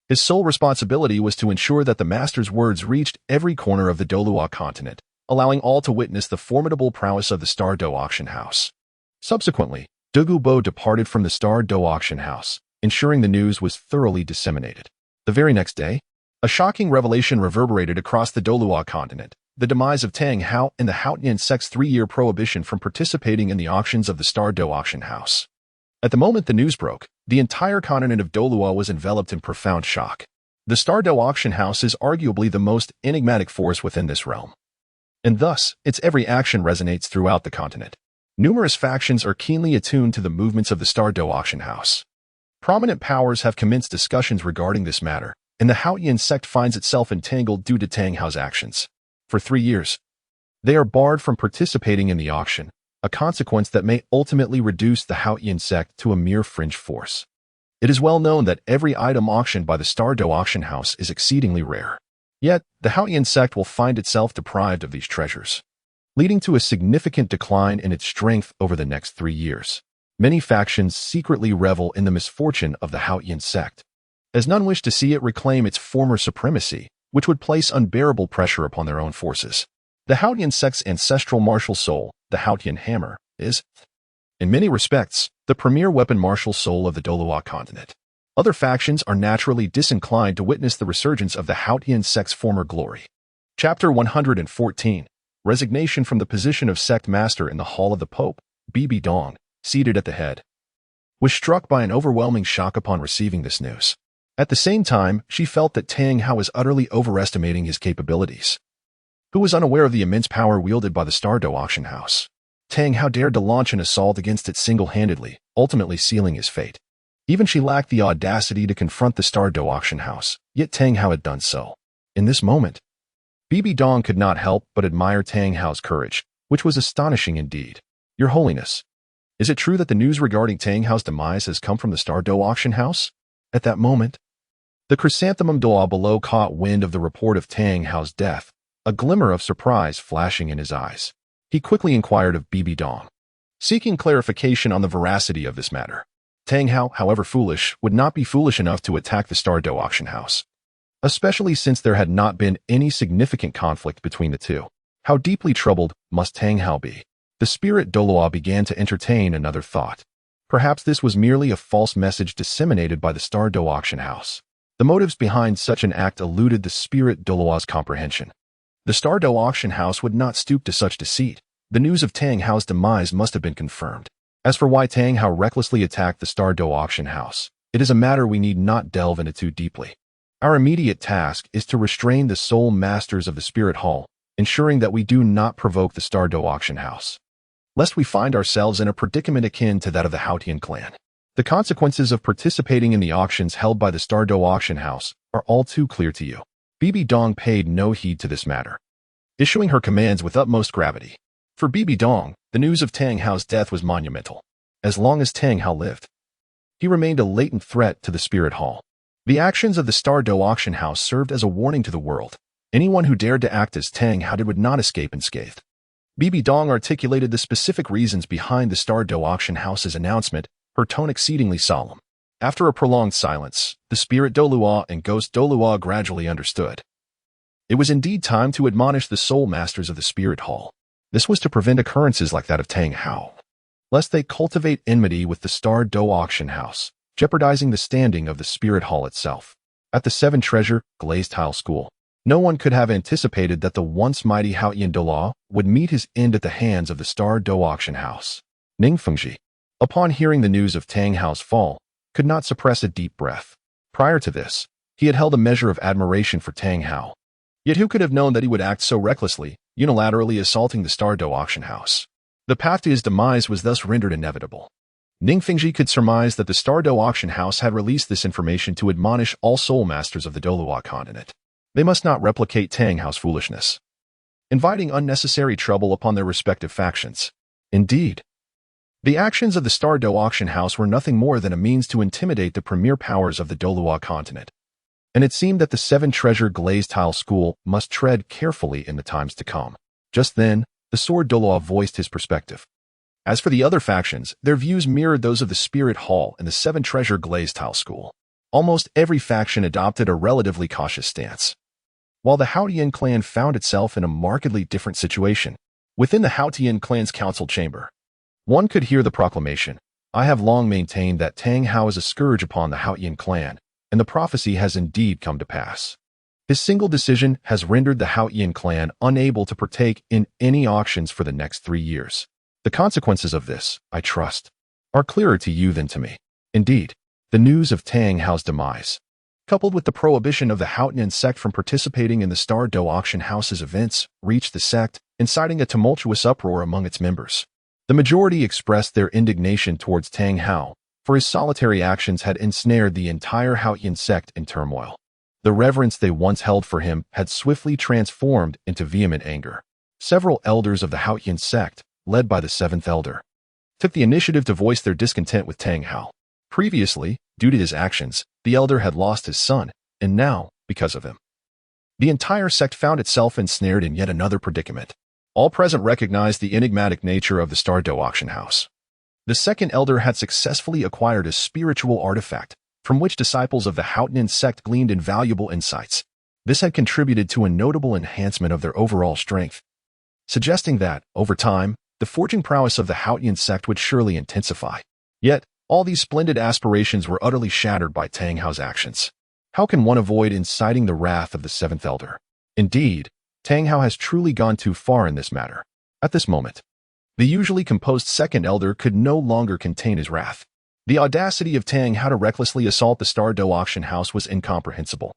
His sole responsibility was to ensure that the master's words reached every corner of the Douluo Continent, allowing all to witness the formidable prowess of the Star Dou Auction House. Subsequently, Douluo Bo departed from the Star Dou Auction House, ensuring the news was thoroughly disseminated. The very next day, a shocking revelation reverberated across the Douluo Continent: the demise of Tang Hao and the Haotian sect's 3-year prohibition from participating in the auctions of the Star Dou Auction House. At the moment the news broke, the entire continent of Douluo was enveloped in profound shock. The Star Dou Auction House is arguably the most enigmatic force within this realm, and thus its every action resonates throughout the continent. Numerous factions are keenly attuned to the movements of the Star Dou Auction House. Prominent powers have commenced discussions regarding this matter, and the Haotian sect finds itself entangled due to Tang Hao's actions. For 3 years, they are barred from participating in the auction, a consequence that may ultimately reduce the Haotian sect to a mere fringe force. It is well known that every item auctioned by the Star Dou Auction House is exceedingly rare. Yet, the Haotian sect will find itself deprived of these treasures. leading to a significant decline in its strength over the next 3 years. Many factions secretly revel in the misfortune of the Haotian sect, as none wish to see it reclaim its former supremacy, which would place unbearable pressure upon their own forces. The Haotian sect's ancestral martial soul, the Haotian hammer, is, in many respects, the premier weapon martial soul of the Douluo Continent. Other factions are naturally disinclined to witness the resurgence of the Haotian sect's former glory. Chapter 114. Resignation from the position of sect master in the Hall of the Pope. Bibi Dong, seated at the head, was struck by an overwhelming shock upon receiving this news. At the same time, she felt that Tang Hao was utterly overestimating his capabilities. Who was unaware of the immense power wielded by the Star Dou Auction House? Tang Hao dared to launch an assault against it single-handedly, ultimately sealing his fate. Even she lacked the audacity to confront the Star Dou Auction House, yet Tang Hao had done so. In this moment, Bibi Dong could not help but admire Tang Hao's courage, which was astonishing indeed. Your Holiness, is it true that the news regarding Tang Hao's demise has come from the Star Dou Auction House? At that moment, the chrysanthemum Doa below caught wind of the report of Tang Hao's death, a glimmer of surprise flashing in his eyes. He quickly inquired of Bibi Dong, seeking clarification on the veracity of this matter. Tang Hao, however foolish, would not be foolish enough to attack the Star Dou Auction House, especially since there had not been any significant conflict between the two. How deeply troubled must Tang Hao be? The spirit Douluo began to entertain another thought. Perhaps this was merely a false message disseminated by the Star Dou Auction House. The motives behind such an act eluded the spirit Douluo's comprehension. The Star Dou Auction House would not stoop to such deceit. The news of Tang Hao's demise must have been confirmed. As for why Tang Hao recklessly attacked the Star Dou Auction House, it is a matter we need not delve into too deeply. Our immediate task is to restrain the sole masters of the Spirit Hall, ensuring that we do not provoke the Star Dou Auction House, lest we find ourselves in a predicament akin to that of the Haotian clan. The consequences of participating in the auctions held by the Star Dou Auction House are all too clear to you. Bibi Dong paid no heed to this matter, issuing her commands with utmost gravity. For Bibi Dong, the news of Tang Hao's death was monumental. As long as Tang Hao lived, he remained a latent threat to the Spirit Hall. The actions of the Star Dou Auction House served as a warning to the world. Anyone who dared to act as Tang Hao did would not escape unscathed. Bibi Dong articulated the specific reasons behind the Star Dou Auction House's announcement, her tone exceedingly solemn. After a prolonged silence, the spirit Douluo and ghost Douluo gradually understood. It was indeed time to admonish the soul masters of the Spirit Hall. This was to prevent occurrences like that of Tang Hao, lest they cultivate enmity with the Star Dou Auction House, jeopardizing the standing of the Spirit Hall itself. At the Seven Treasure Glazed Tile School, no one could have anticipated that the once mighty Haotian Douluo would meet his end at the hands of the Star Dou Auction House. Ning Fengji, upon hearing the news of Tang Hao's fall, could not suppress a deep breath. Prior to this, he had held a measure of admiration for Tang Hao. Yet who could have known that he would act so recklessly, unilaterally assaulting the Star Dou Auction House? The path to his demise was thus rendered inevitable. Ning Fengji could surmise that the Star Dou Auction House had released this information to admonish all soul masters of the Douluo Continent. They must not replicate Tang Hao's foolishness, inviting unnecessary trouble upon their respective factions. Indeed, the actions of the Star Dou Auction House were nothing more than a means to intimidate the premier powers of the Douluo Continent, and it seemed that the Seven Treasure Glazed Tile School must tread carefully in the times to come. Just then, the Sword Douluo voiced his perspective. As for the other factions, their views mirrored those of the Spirit Hall and the Seven Treasure Glazed Tile School. Almost every faction adopted a relatively cautious stance, while the Haotian clan found itself in a markedly different situation. Within the Haotian clan's council chamber, one could hear the proclamation, "I have long maintained that Tang Hao is a scourge upon the Haotian clan, and the prophecy has indeed come to pass. His single decision has rendered the Haotian clan unable to partake in any auctions for the next 3 years. The consequences of this, I trust, are clearer to you than to me. Indeed, the news of Tang Hao's demise, coupled with the prohibition of the Haotian sect from participating in the Star Dou Auction House's events, reached the sect, inciting a tumultuous uproar among its members. The majority expressed their indignation towards Tang Hao, for his solitary actions had ensnared the entire Haotian sect in turmoil. The reverence they once held for him had swiftly transformed into vehement anger. Several elders of the Haotian sect, led by the seventh elder, took the initiative to voice their discontent with Tang Hao. Previously, due to his actions, the elder had lost his son, and now, because of him, the entire sect found itself ensnared in yet another predicament. All present recognized the enigmatic nature of the Star Dou Auction House. The second elder had successfully acquired a spiritual artifact, from which disciples of the Unveiling sect gleaned invaluable insights. This had contributed to a notable enhancement of their overall strength, suggesting that, over time, the forging prowess of the Unveiling sect would surely intensify. Yet, all these splendid aspirations were utterly shattered by Tang Hao's actions. How can one avoid inciting the wrath of the seventh elder? Indeed, Tang Hao has truly gone too far in this matter. At this moment, the usually composed second elder could no longer contain his wrath. The audacity of Tang Hao to recklessly assault the Star Dou Auction House was incomprehensible.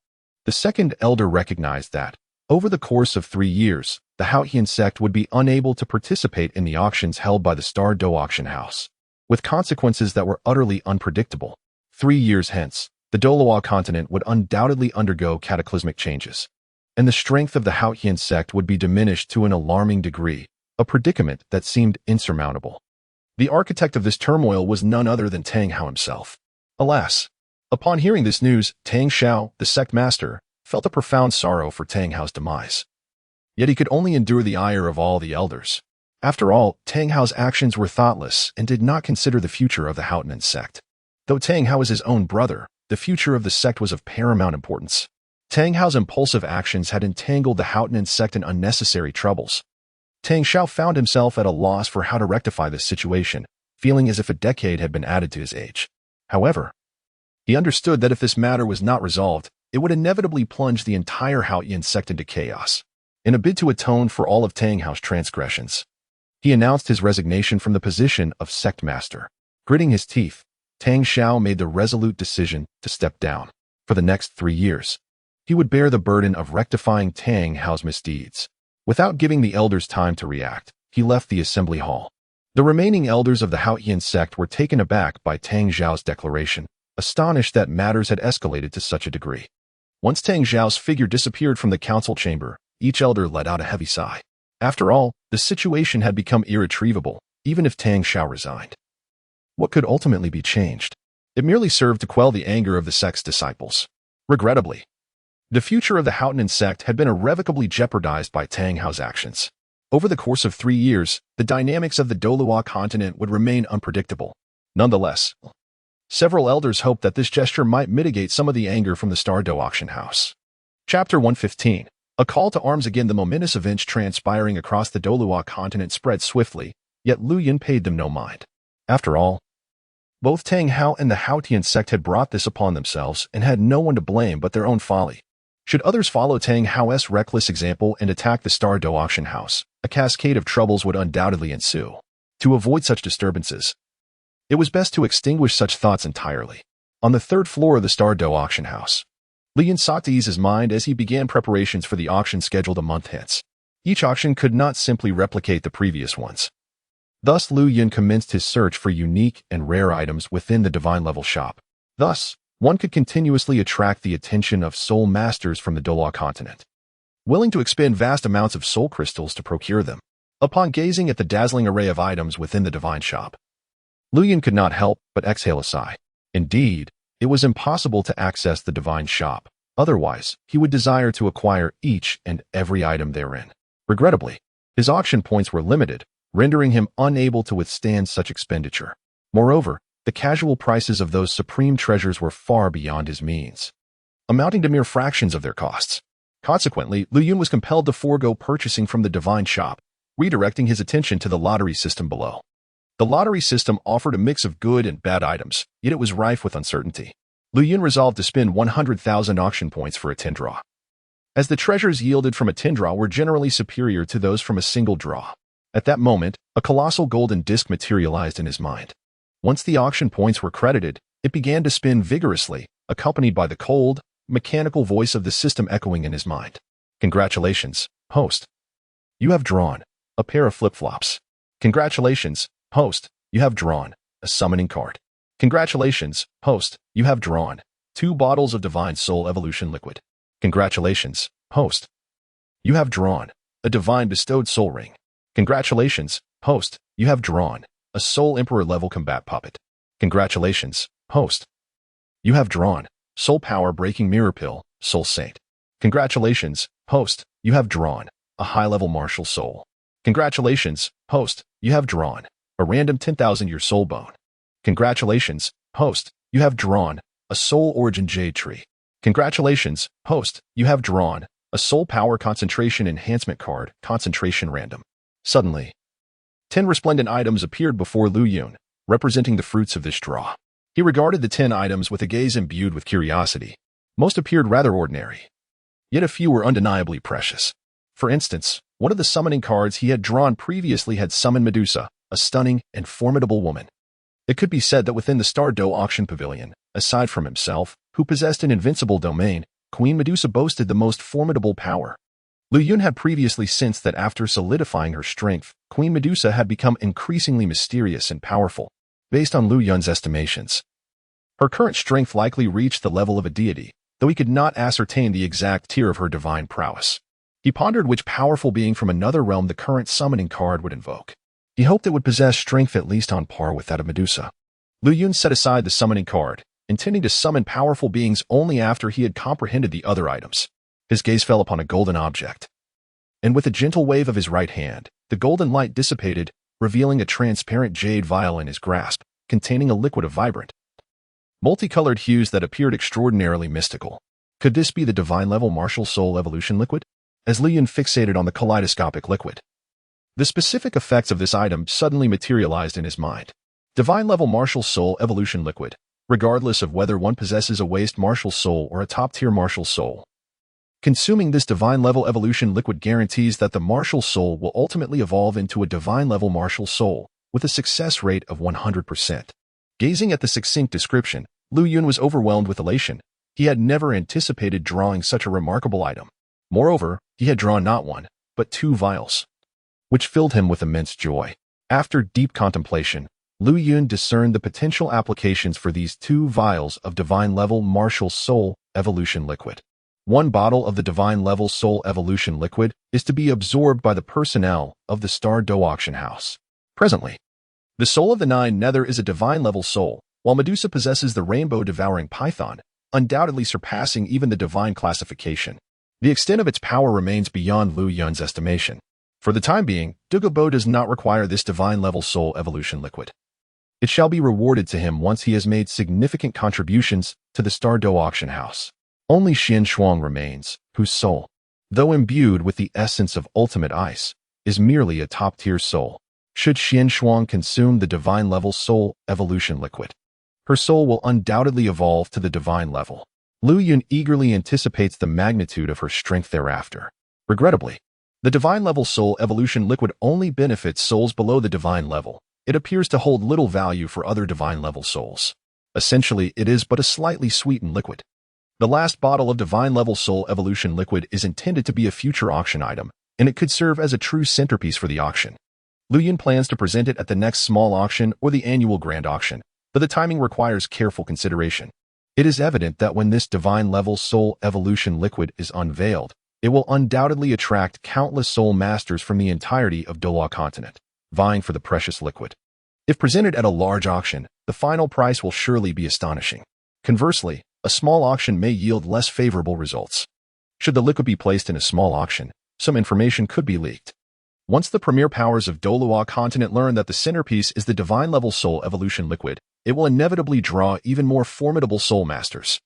The second elder recognized that, over the course of 3 years, the Unveiling sect would be unable to participate in the auctions held by the Star Dou Auction House, with consequences that were utterly unpredictable. 3 years hence, the Douluo Continent would undoubtedly undergo cataclysmic changes, and the strength of the Unveiling sect would be diminished to an alarming degree, a predicament that seemed insurmountable. The architect of this turmoil was none other than Tang Hao himself. Alas, upon hearing this news, Tang Xiao, the sect master, felt a profound sorrow for Tang Hao's demise. Yet he could only endure the ire of all the elders. After all, Tang Hao's actions were thoughtless and did not consider the future of the Unveiling sect. Though Tang Hao was his own brother, the future of the sect was of paramount importance. Tang Hao's impulsive actions had entangled the Unveiling sect in unnecessary troubles. Tang Xiao found himself at a loss for how to rectify this situation, feeling as if a decade had been added to his age. However, he understood that if this matter was not resolved, it would inevitably plunge the entire Unveiling sect into chaos. In a bid to atone for all of Tang Hao's transgressions, he announced his resignation from the position of sect master. Gritting his teeth, Tang Xiao made the resolute decision to step down. For the next 3 years, he would bear the burden of rectifying Tang Hao's misdeeds. Without giving the elders time to react, he left the assembly hall. The remaining elders of the Unveiling sect were taken aback by Tang Xiao's declaration, astonished that matters had escalated to such a degree. Once Tang Xiao's figure disappeared from the council chamber, each elder let out a heavy sigh. After all, the situation had become irretrievable, even if Tang Xiao resigned. What could ultimately be changed? It merely served to quell the anger of the sect's disciples. Regrettably, the future of the Unveiling sect had been irrevocably jeopardized by Tang Hao's actions. Over the course of 3 years, the dynamics of the Douluo Continent would remain unpredictable. Nonetheless, several elders hoped that this gesture might mitigate some of the anger from the Star Dou Auction House. Chapter 115. A call to arms. Again, the momentous events transpiring across the Douluo Continent spread swiftly, yet Lu Yun paid them no mind. After all, both Tang Hao and the Unveiling sect had brought this upon themselves and had no one to blame but their own folly. Should others follow Tang Hao's reckless example and attack the Star Dou Auction House, a cascade of troubles would undoubtedly ensue. To avoid such disturbances, it was best to extinguish such thoughts entirely. On the 3rd floor of the Star Dou Auction House, Lu Yun sought to ease his mind as he began preparations for the auction scheduled a month hence. Each auction could not simply replicate the previous ones. Thus, Lu Yun commenced his search for unique and rare items within the divine level shop. Thus, one could continuously attract the attention of soul masters from the Douluo Continent, willing to expend vast amounts of soul crystals to procure them. Upon gazing at the dazzling array of items within the divine shop, Lu Yun could not help but exhale a sigh. Indeed, it was impossible to access the divine shop. Otherwise, he would desire to acquire each and every item therein. Regrettably, his auction points were limited, rendering him unable to withstand such expenditure. Moreover, the casual prices of those supreme treasures were far beyond his means, amounting to mere fractions of their costs. Consequently, Lu Yun was compelled to forego purchasing from the divine shop, redirecting his attention to the lottery system below. The lottery system offered a mix of good and bad items, yet it was rife with uncertainty. Lu Yun resolved to spend 100,000 auction points for a 10 draw, as the treasures yielded from a 10 draw were generally superior to those from a single draw. At that moment, a colossal golden disc materialized in his mind. Once the auction points were credited, it began to spin vigorously, accompanied by the cold, mechanical voice of the system echoing in his mind. Congratulations, host. You have drawn a pair of flip-flops. Congratulations, host. You have drawn a summoning card. Congratulations, host. You have drawn 2 bottles of divine soul evolution liquid. Congratulations, host. You have drawn a divine bestowed soul ring. Congratulations, host. You have drawn a Soul Emperor level combat puppet. Congratulations, host. You have drawn Soul Power Breaking Mirror Pill, Soul Saint. Congratulations, host. You have drawn a high-level martial soul. Congratulations, host, you have drawn a random 10,000-year soul bone. Congratulations, host, you have drawn a soul origin jade tree. Congratulations, host, you have drawn a soul power concentration enhancement card, concentration random. Suddenly, 10 resplendent items appeared before Lu Yun, representing the fruits of this draw. He regarded the 10 items with a gaze imbued with curiosity. Most appeared rather ordinary, yet a few were undeniably precious. For instance, one of the summoning cards he had drawn previously had summoned Medusa, a stunning and formidable woman. It could be said that within the Star Dou Auction Pavilion, aside from himself, who possessed an invincible domain, Queen Medusa boasted the most formidable power. Lu Yun had previously sensed that after solidifying her strength, Queen Medusa had become increasingly mysterious and powerful, based on Lu Yun's estimations. Her current strength likely reached the level of a deity, though he could not ascertain the exact tier of her divine prowess. He pondered which powerful being from another realm the current summoning card would invoke. He hoped it would possess strength at least on par with that of Medusa. Lu Yun set aside the summoning card, intending to summon powerful beings only after he had comprehended the other items. His gaze fell upon a golden object, and with a gentle wave of his right hand, the golden light dissipated, revealing a transparent jade vial in his grasp, containing a liquid of vibrant, multicolored hues that appeared extraordinarily mystical. Could this be the divine-level martial soul evolution liquid? As Lu Yun fixated on the kaleidoscopic liquid, the specific effects of this item suddenly materialized in his mind. Divine-level martial soul evolution liquid, regardless of whether one possesses a waste martial soul or a top-tier martial soul. Consuming this divine-level evolution liquid guarantees that the martial soul will ultimately evolve into a divine-level martial soul, with a success rate of 100%. Gazing at the succinct description, Lu Yun was overwhelmed with elation. He had never anticipated drawing such a remarkable item. Moreover, he had drawn not one, but 2 vials, which filled him with immense joy. After deep contemplation, Lu Yun discerned the potential applications for these 2 vials of divine-level martial soul evolution liquid. 1 bottle of the divine-level soul evolution liquid is to be absorbed by the personnel of the Star Dou Auction House. Presently, the soul of the 9 Nether is a divine-level soul, while Medusa possesses the rainbow-devouring python, undoubtedly surpassing even the divine classification. The extent of its power remains beyond Lu Yun's estimation. For the time being, Douluo does not require this divine-level soul evolution liquid. It shall be rewarded to him once he has made significant contributions to the Star Dou Auction House. Only Xian Shuang remains, whose soul, though imbued with the essence of ultimate ice, is merely a top-tier soul. Should Xian Shuang consume the divine-level soul evolution liquid, her soul will undoubtedly evolve to the divine level. Lu Yun eagerly anticipates the magnitude of her strength thereafter. Regrettably, the divine-level soul evolution liquid only benefits souls below the divine level. It appears to hold little value for other divine-level souls. Essentially, it is but a slightly sweetened liquid. The last bottle of divine-level soul evolution liquid is intended to be a future auction item, and it could serve as a true centerpiece for the auction. Lu Yun plans to present it at the next small auction or the annual grand auction, but the timing requires careful consideration. It is evident that when this divine-level soul evolution liquid is unveiled, it will undoubtedly attract countless soul masters from the entirety of Douluo Continent, vying for the precious liquid. If presented at a large auction, the final price will surely be astonishing. Conversely, a small auction may yield less favorable results. Should the liquid be placed in a small auction, some information could be leaked. Once the premier powers of Douluo Continent learn that the centerpiece is the divine-level soul evolution liquid, it will inevitably draw even more formidable soul masters.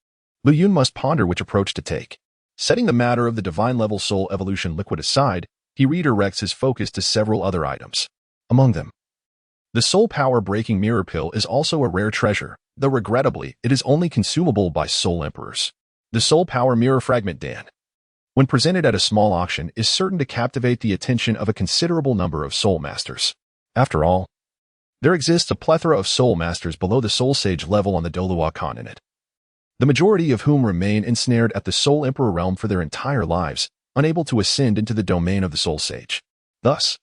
Lu Yun must ponder which approach to take. Setting the matter of the divine-level soul evolution liquid aside, he redirects his focus to several other items. Among them, the soul power-breaking mirror pill is also a rare treasure, though regrettably, it is only consumable by soul emperors. The soul power mirror fragment Dan, when presented at a small auction, is certain to captivate the attention of a considerable number of soul masters. After all, there exists a plethora of soul masters below the soul sage level on the Douluo Continent, the majority of whom remain ensnared at the soul emperor realm for their entire lives, unable to ascend into the domain of the soul sage. Thus,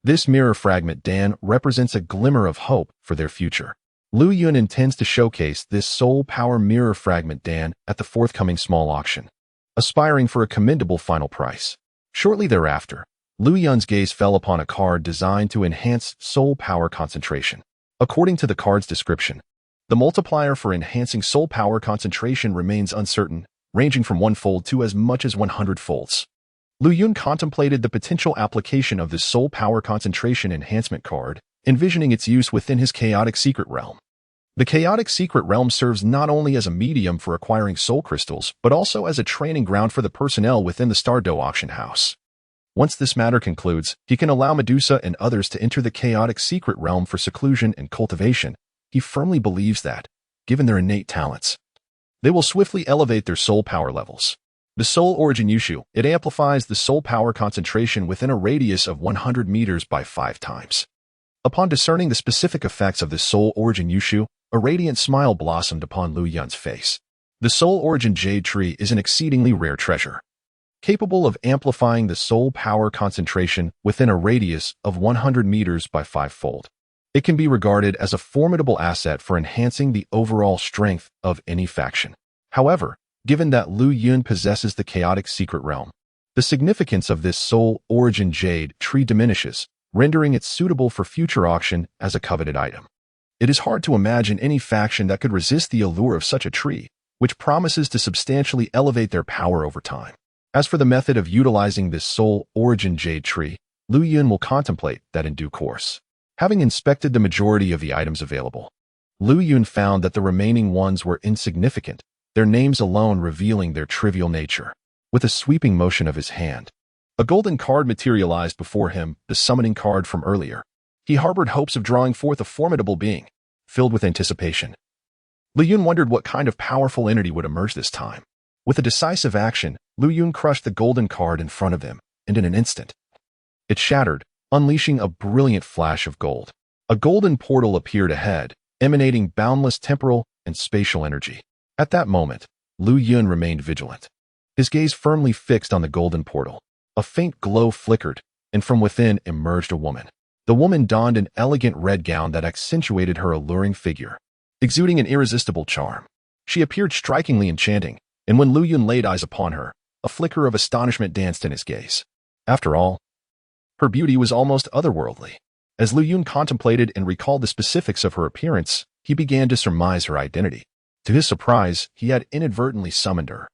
this mirror fragment Dan represents a glimmer of hope for their future. Lu Yun intends to showcase this soul power mirror fragment Dan at the forthcoming small auction, aspiring for a commendable final price. Shortly thereafter, Lu Yun's gaze fell upon a card designed to enhance soul power concentration. According to the card's description, the multiplier for enhancing soul power concentration remains uncertain, ranging from 1-fold to as much as 100 folds. Lu Yun contemplated the potential application of this soul power concentration enhancement card, envisioning its use within his chaotic secret realm. The chaotic secret realm serves not only as a medium for acquiring soul crystals, but also as a training ground for the personnel within the Star Dou Auction House. Once this matter concludes, he can allow Medusa and others to enter the chaotic secret realm for seclusion and cultivation. He firmly believes that, given their innate talents, they will swiftly elevate their soul power levels. The Soul Origin Yushu, it amplifies the soul power concentration within a radius of 100 meters by 5 times. Upon discerning the specific effects of the Soul Origin Yushu, a radiant smile blossomed upon Lu Yun's face. The Soul Origin Jade Tree is an exceedingly rare treasure, capable of amplifying the soul power concentration within a radius of 100 meters by 5-fold. It can be regarded as a formidable asset for enhancing the overall strength of any faction. However, given that Lu Yun possesses the chaotic secret realm, the significance of this Soul Origin Jade Tree diminishes, rendering it suitable for future auction as a coveted item. It is hard to imagine any faction that could resist the allure of such a tree, which promises to substantially elevate their power over time. As for the method of utilizing this Soul Origin Jade Tree, Lu Yun will contemplate that in due course. Having inspected the majority of the items available, Lu Yun found that the remaining ones were insignificant, their names alone revealing their trivial nature. With a sweeping motion of his hand, a golden card materialized before him, the summoning card from earlier. He harbored hopes of drawing forth a formidable being, filled with anticipation. Lu Yun wondered what kind of powerful entity would emerge this time. With a decisive action, Lu Yun crushed the golden card in front of him, and in an instant, it shattered, unleashing a brilliant flash of gold. A golden portal appeared ahead, emanating boundless temporal and spatial energy. At that moment, Lu Yun remained vigilant, his gaze firmly fixed on the golden portal. A faint glow flickered, and from within emerged a woman. The woman donned an elegant red gown that accentuated her alluring figure, exuding an irresistible charm. She appeared strikingly enchanting, and when Lu Yun laid eyes upon her, a flicker of astonishment danced in his gaze. After all, her beauty was almost otherworldly. As Lu Yun contemplated and recalled the specifics of her appearance, he began to surmise her identity. To his surprise, he had inadvertently summoned her.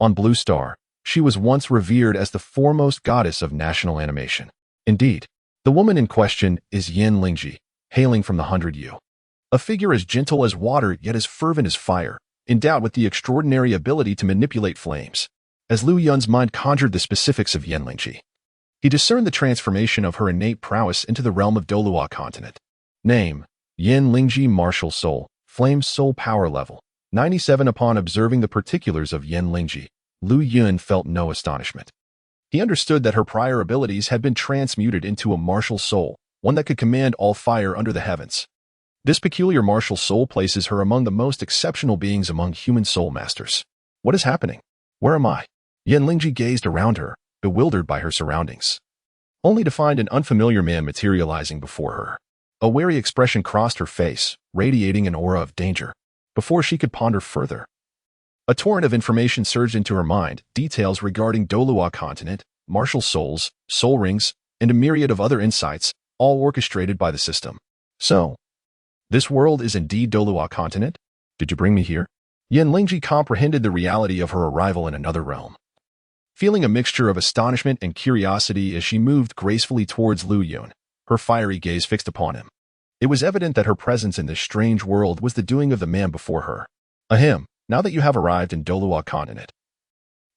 On Blue Star, she was once revered as the foremost goddess of national animation. Indeed, the woman in question is Yin Lingji, hailing from the 100 Yu. A figure as gentle as water yet as fervent as fire, endowed with the extraordinary ability to manipulate flames. As Lu Yun's mind conjured the specifics of Yin Lingji, he discerned the transformation of her innate prowess into the realm of Douluo Continent. Name: Yin Lingji Martial Soul, Flame Soul Power Level 97. Upon observing the particulars of Yin Lingji, Lu Yun felt no astonishment. He understood that her prior abilities had been transmuted into a martial soul, one that could command all fire under the heavens. This peculiar martial soul places her among the most exceptional beings among human soul masters. What is happening? Where am I? Yin Lingji gazed around her, bewildered by her surroundings, only to find an unfamiliar man materializing before her. A wary expression crossed her face, radiating an aura of danger. Before she could ponder further, a torrent of information surged into her mind, details regarding Douluo Continent, martial souls, soul rings, and a myriad of other insights, all orchestrated by the system. So, this world is indeed Douluo Continent? Did you bring me here? Yin Lingji comprehended the reality of her arrival in another realm. Feeling a mixture of astonishment and curiosity as she moved gracefully towards Lu Yun, her fiery gaze fixed upon him. It was evident that her presence in this strange world was the doing of the man before her. Ahem. Now that you have arrived in Douluo Continent,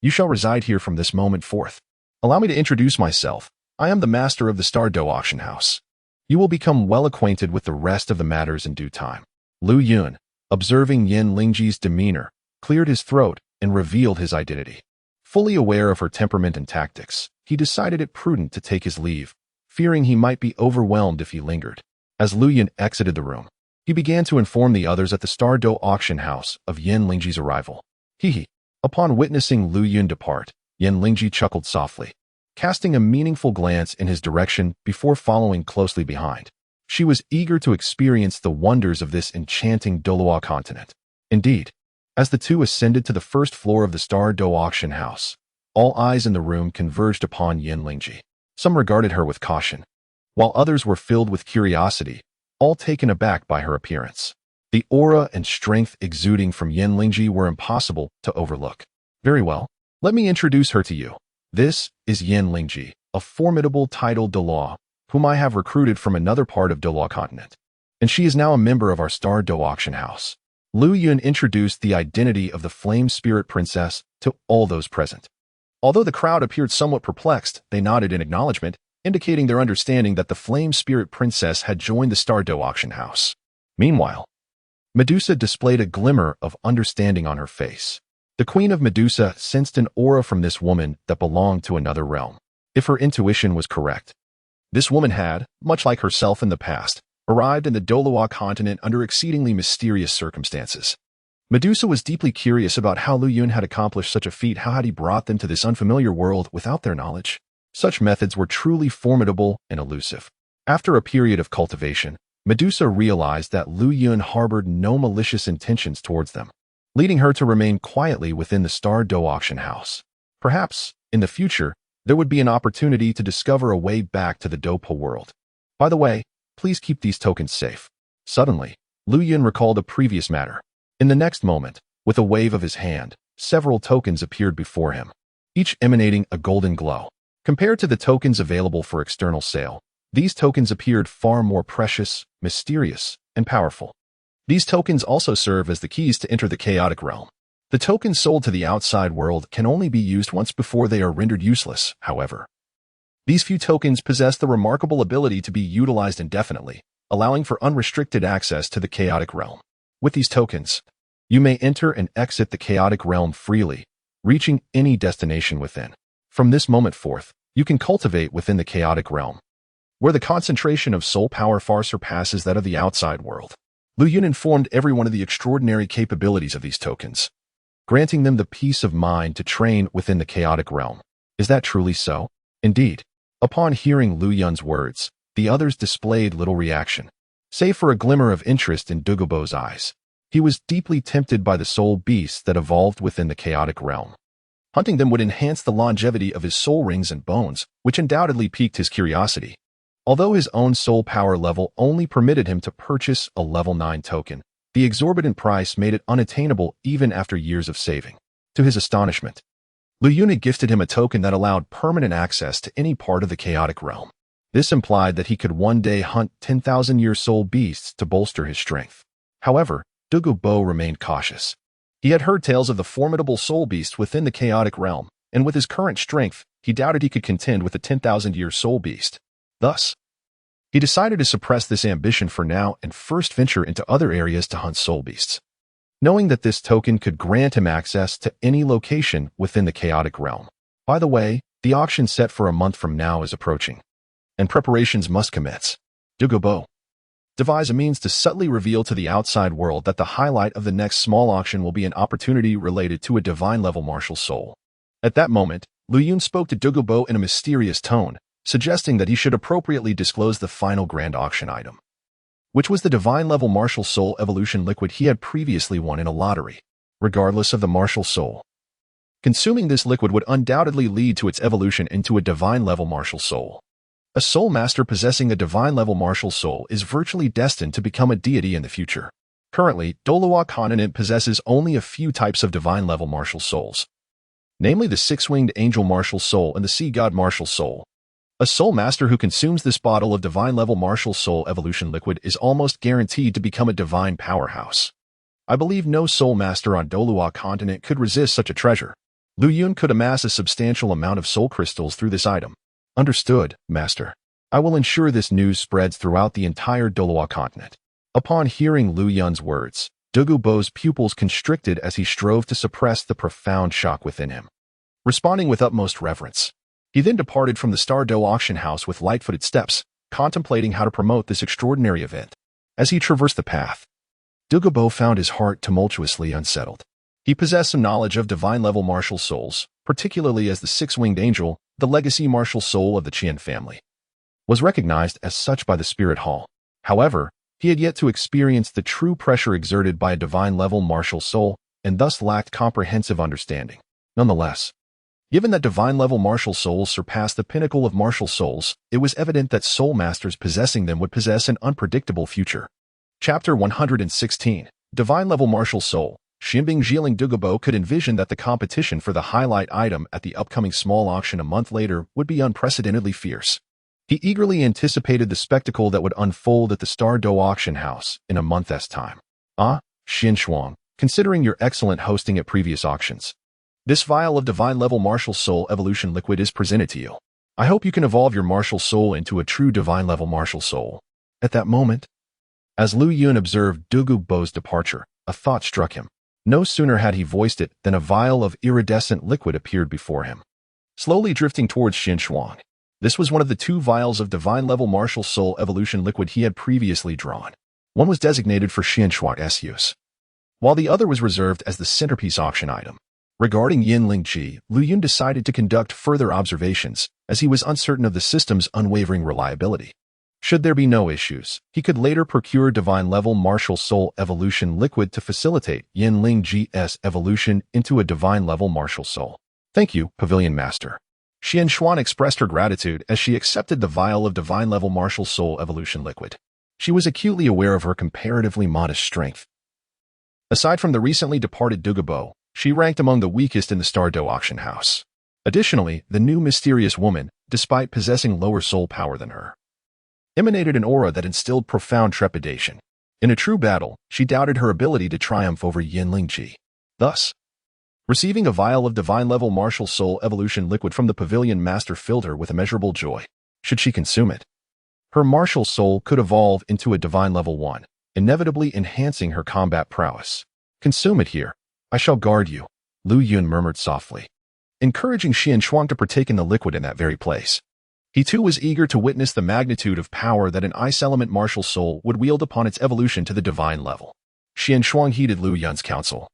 you shall reside here from this moment forth. Allow me to introduce myself. I am the master of the Star Dou Auction House. You will become well acquainted with the rest of the matters in due time. Lu Yun, observing Yin Lingji's demeanor, cleared his throat and revealed his identity. Fully aware of her temperament and tactics, he decided it prudent to take his leave, fearing he might be overwhelmed if he lingered. As Lu Yun exited the room, he began to inform the others at the Star Dou Auction House of Yin Lingji's arrival. Hee. Upon witnessing Lu Yun depart, Yin Lingji chuckled softly, casting a meaningful glance in his direction before following closely behind. She was eager to experience the wonders of this enchanting Douluo Continent. Indeed, as the two ascended to the first floor of the Star Dou Auction House, all eyes in the room converged upon Yin Lingji. Some regarded her with caution, while others were filled with curiosity, all taken aback by her appearance. The aura and strength exuding from Yin Lingji were impossible to overlook. Very well, let me introduce her to you. This is Yin Lingji, a formidable titled Douluo, whom I have recruited from another part of Douluo Continent, and she is now a member of our Star Dou Auction House. Lu Yun introduced the identity of the Flame Spirit Princess to all those present. Although the crowd appeared somewhat perplexed, they nodded in acknowledgement, indicating their understanding that the Flame Spirit Princess had joined the Star Dou Auction House. Meanwhile, Medusa displayed a glimmer of understanding on her face. The Queen of Medusa sensed an aura from this woman that belonged to another realm. If her intuition was correct, this woman had, much like herself in the past, arrived in the Douluo Continent under exceedingly mysterious circumstances. Medusa was deeply curious about how Lu Yun had accomplished such a feat. How had he brought them to this unfamiliar world without their knowledge? Such methods were truly formidable and elusive. After a period of cultivation, Medusa realized that Lu Yun harbored no malicious intentions towards them, leading her to remain quietly within the Star Dou Auction House. Perhaps, in the future, there would be an opportunity to discover a way back to the Doupo world. By the way, please keep these tokens safe. Suddenly, Lu Yun recalled a previous matter. In the next moment, with a wave of his hand, several tokens appeared before him, each emanating a golden glow. Compared to the tokens available for external sale, these tokens appeared far more precious, mysterious, and powerful. These tokens also serve as the keys to enter the chaotic realm. The tokens sold to the outside world can only be used once before they are rendered useless, however. These few tokens possess the remarkable ability to be utilized indefinitely, allowing for unrestricted access to the chaotic realm. With these tokens, you may enter and exit the chaotic realm freely, reaching any destination within. From this moment forth, you can cultivate within the chaotic realm, where the concentration of soul power far surpasses that of the outside world. Lu Yun informed everyone of the extraordinary capabilities of these tokens, granting them the peace of mind to train within the chaotic realm. Is that truly so? Indeed. Upon hearing Lu Yun's words, the others displayed little reaction, save for a glimmer of interest in Douluo's eyes. He was deeply tempted by the soul beasts that evolved within the chaotic realm. Hunting them would enhance the longevity of his soul rings and bones, which undoubtedly piqued his curiosity. Although his own soul power level only permitted him to purchase a level 9 token, the exorbitant price made it unattainable even after years of saving. To his astonishment, Lu Yun had gifted him a token that allowed permanent access to any part of the chaotic realm. This implied that he could one day hunt 10,000-year soul beasts to bolster his strength. However, Douluo remained cautious. He had heard tales of the formidable soul beast within the chaotic realm, and with his current strength, he doubted he could contend with the 10,000-year soul beast. Thus, he decided to suppress this ambition for now and first venture into other areas to hunt soul beasts. Knowing that this token could grant him access to any location within the chaotic realm. By the way, the auction set for a month from now is approaching, and preparations must commence. Douluo devise a means to subtly reveal to the outside world that the highlight of the next small auction will be an opportunity related to a divine-level martial soul. At that moment, Lu Yun spoke to Douluo in a mysterious tone, suggesting that he should appropriately disclose the final grand auction item, which was the divine-level martial soul evolution liquid he had previously won in a lottery. Regardless of the martial soul, consuming this liquid would undoubtedly lead to its evolution into a divine-level martial soul. A soul master possessing a divine-level martial soul is virtually destined to become a deity in the future. Currently, Douluo Continent possesses only a few types of divine-level martial souls, namely the six-winged angel martial soul and the sea god martial soul. A soul master who consumes this bottle of divine-level martial soul evolution liquid is almost guaranteed to become a divine powerhouse. I believe no soul master on Douluo Continent could resist such a treasure. Lu Yun could amass a substantial amount of soul crystals through this item. Understood, Master. I will ensure this news spreads throughout the entire Douluo Continent. Upon hearing Lu Yun's words, Douluo's pupils constricted as he strove to suppress the profound shock within him. Responding with utmost reverence, he then departed from the Star Dou Auction House with light-footed steps, contemplating how to promote this extraordinary event. As he traversed the path, Douluo found his heart tumultuously unsettled. He possessed some knowledge of divine-level martial souls, particularly as the six-winged angel, the legacy martial soul of the Qian family, was recognized as such by the Spirit Hall. However, he had yet to experience the true pressure exerted by a divine-level martial soul and thus lacked comprehensive understanding. Nonetheless, given that divine-level martial souls surpass the pinnacle of martial souls, it was evident that soul masters possessing them would possess an unpredictable future. Chapter 116, Divine-level martial soul, Xianbing Jiling Dugabo could envision that the competition for the highlight item at the upcoming small auction a month later would be unprecedentedly fierce. He eagerly anticipated the spectacle that would unfold at the Star Dou Auction House in a month's time. Xinshuang, considering your excellent hosting at previous auctions, this vial of divine-level martial soul evolution liquid is presented to you. I hope you can evolve your martial soul into a true divine-level martial soul. At that moment, as Lu Yun observed Dugubo's departure, a thought struck him. No sooner had he voiced it than a vial of iridescent liquid appeared before him, slowly drifting towards Xinshuang. This was one of the 2 vials of divine-level martial soul evolution liquid he had previously drawn. One was designated for Xinshuang's use, while the other was reserved as the centerpiece auction item. Regarding Yinling Ji, Lu Yun decided to conduct further observations, as he was uncertain of the system's unwavering reliability. Should there be no issues, he could later procure divine-level martial soul evolution liquid to facilitate Yinling Ji's evolution into a divine-level martial soul. Thank you, Pavilion Master. Xinshuan expressed her gratitude as she accepted the vial of divine-level martial soul evolution liquid. She was acutely aware of her comparatively modest strength. Aside from the recently departed Dugabo, she ranked among the weakest in the Star Dou Auction House. Additionally, the new mysterious woman, despite possessing lower soul power than her, emanated an aura that instilled profound trepidation. In a true battle, she doubted her ability to triumph over Yinling Ji. Thus, receiving a vial of divine-level martial soul evolution liquid from the Pavilion Master filled her with immeasurable joy. Should she consume it, her martial soul could evolve into a divine level 1, inevitably enhancing her combat prowess. Consume it here. I shall guard you, Lu Yun murmured softly, encouraging Xinshuang to partake in the liquid in that very place. He too was eager to witness the magnitude of power that an ice element martial soul would wield upon its evolution to the divine level. Xinshuang heeded Lu Yun's counsel,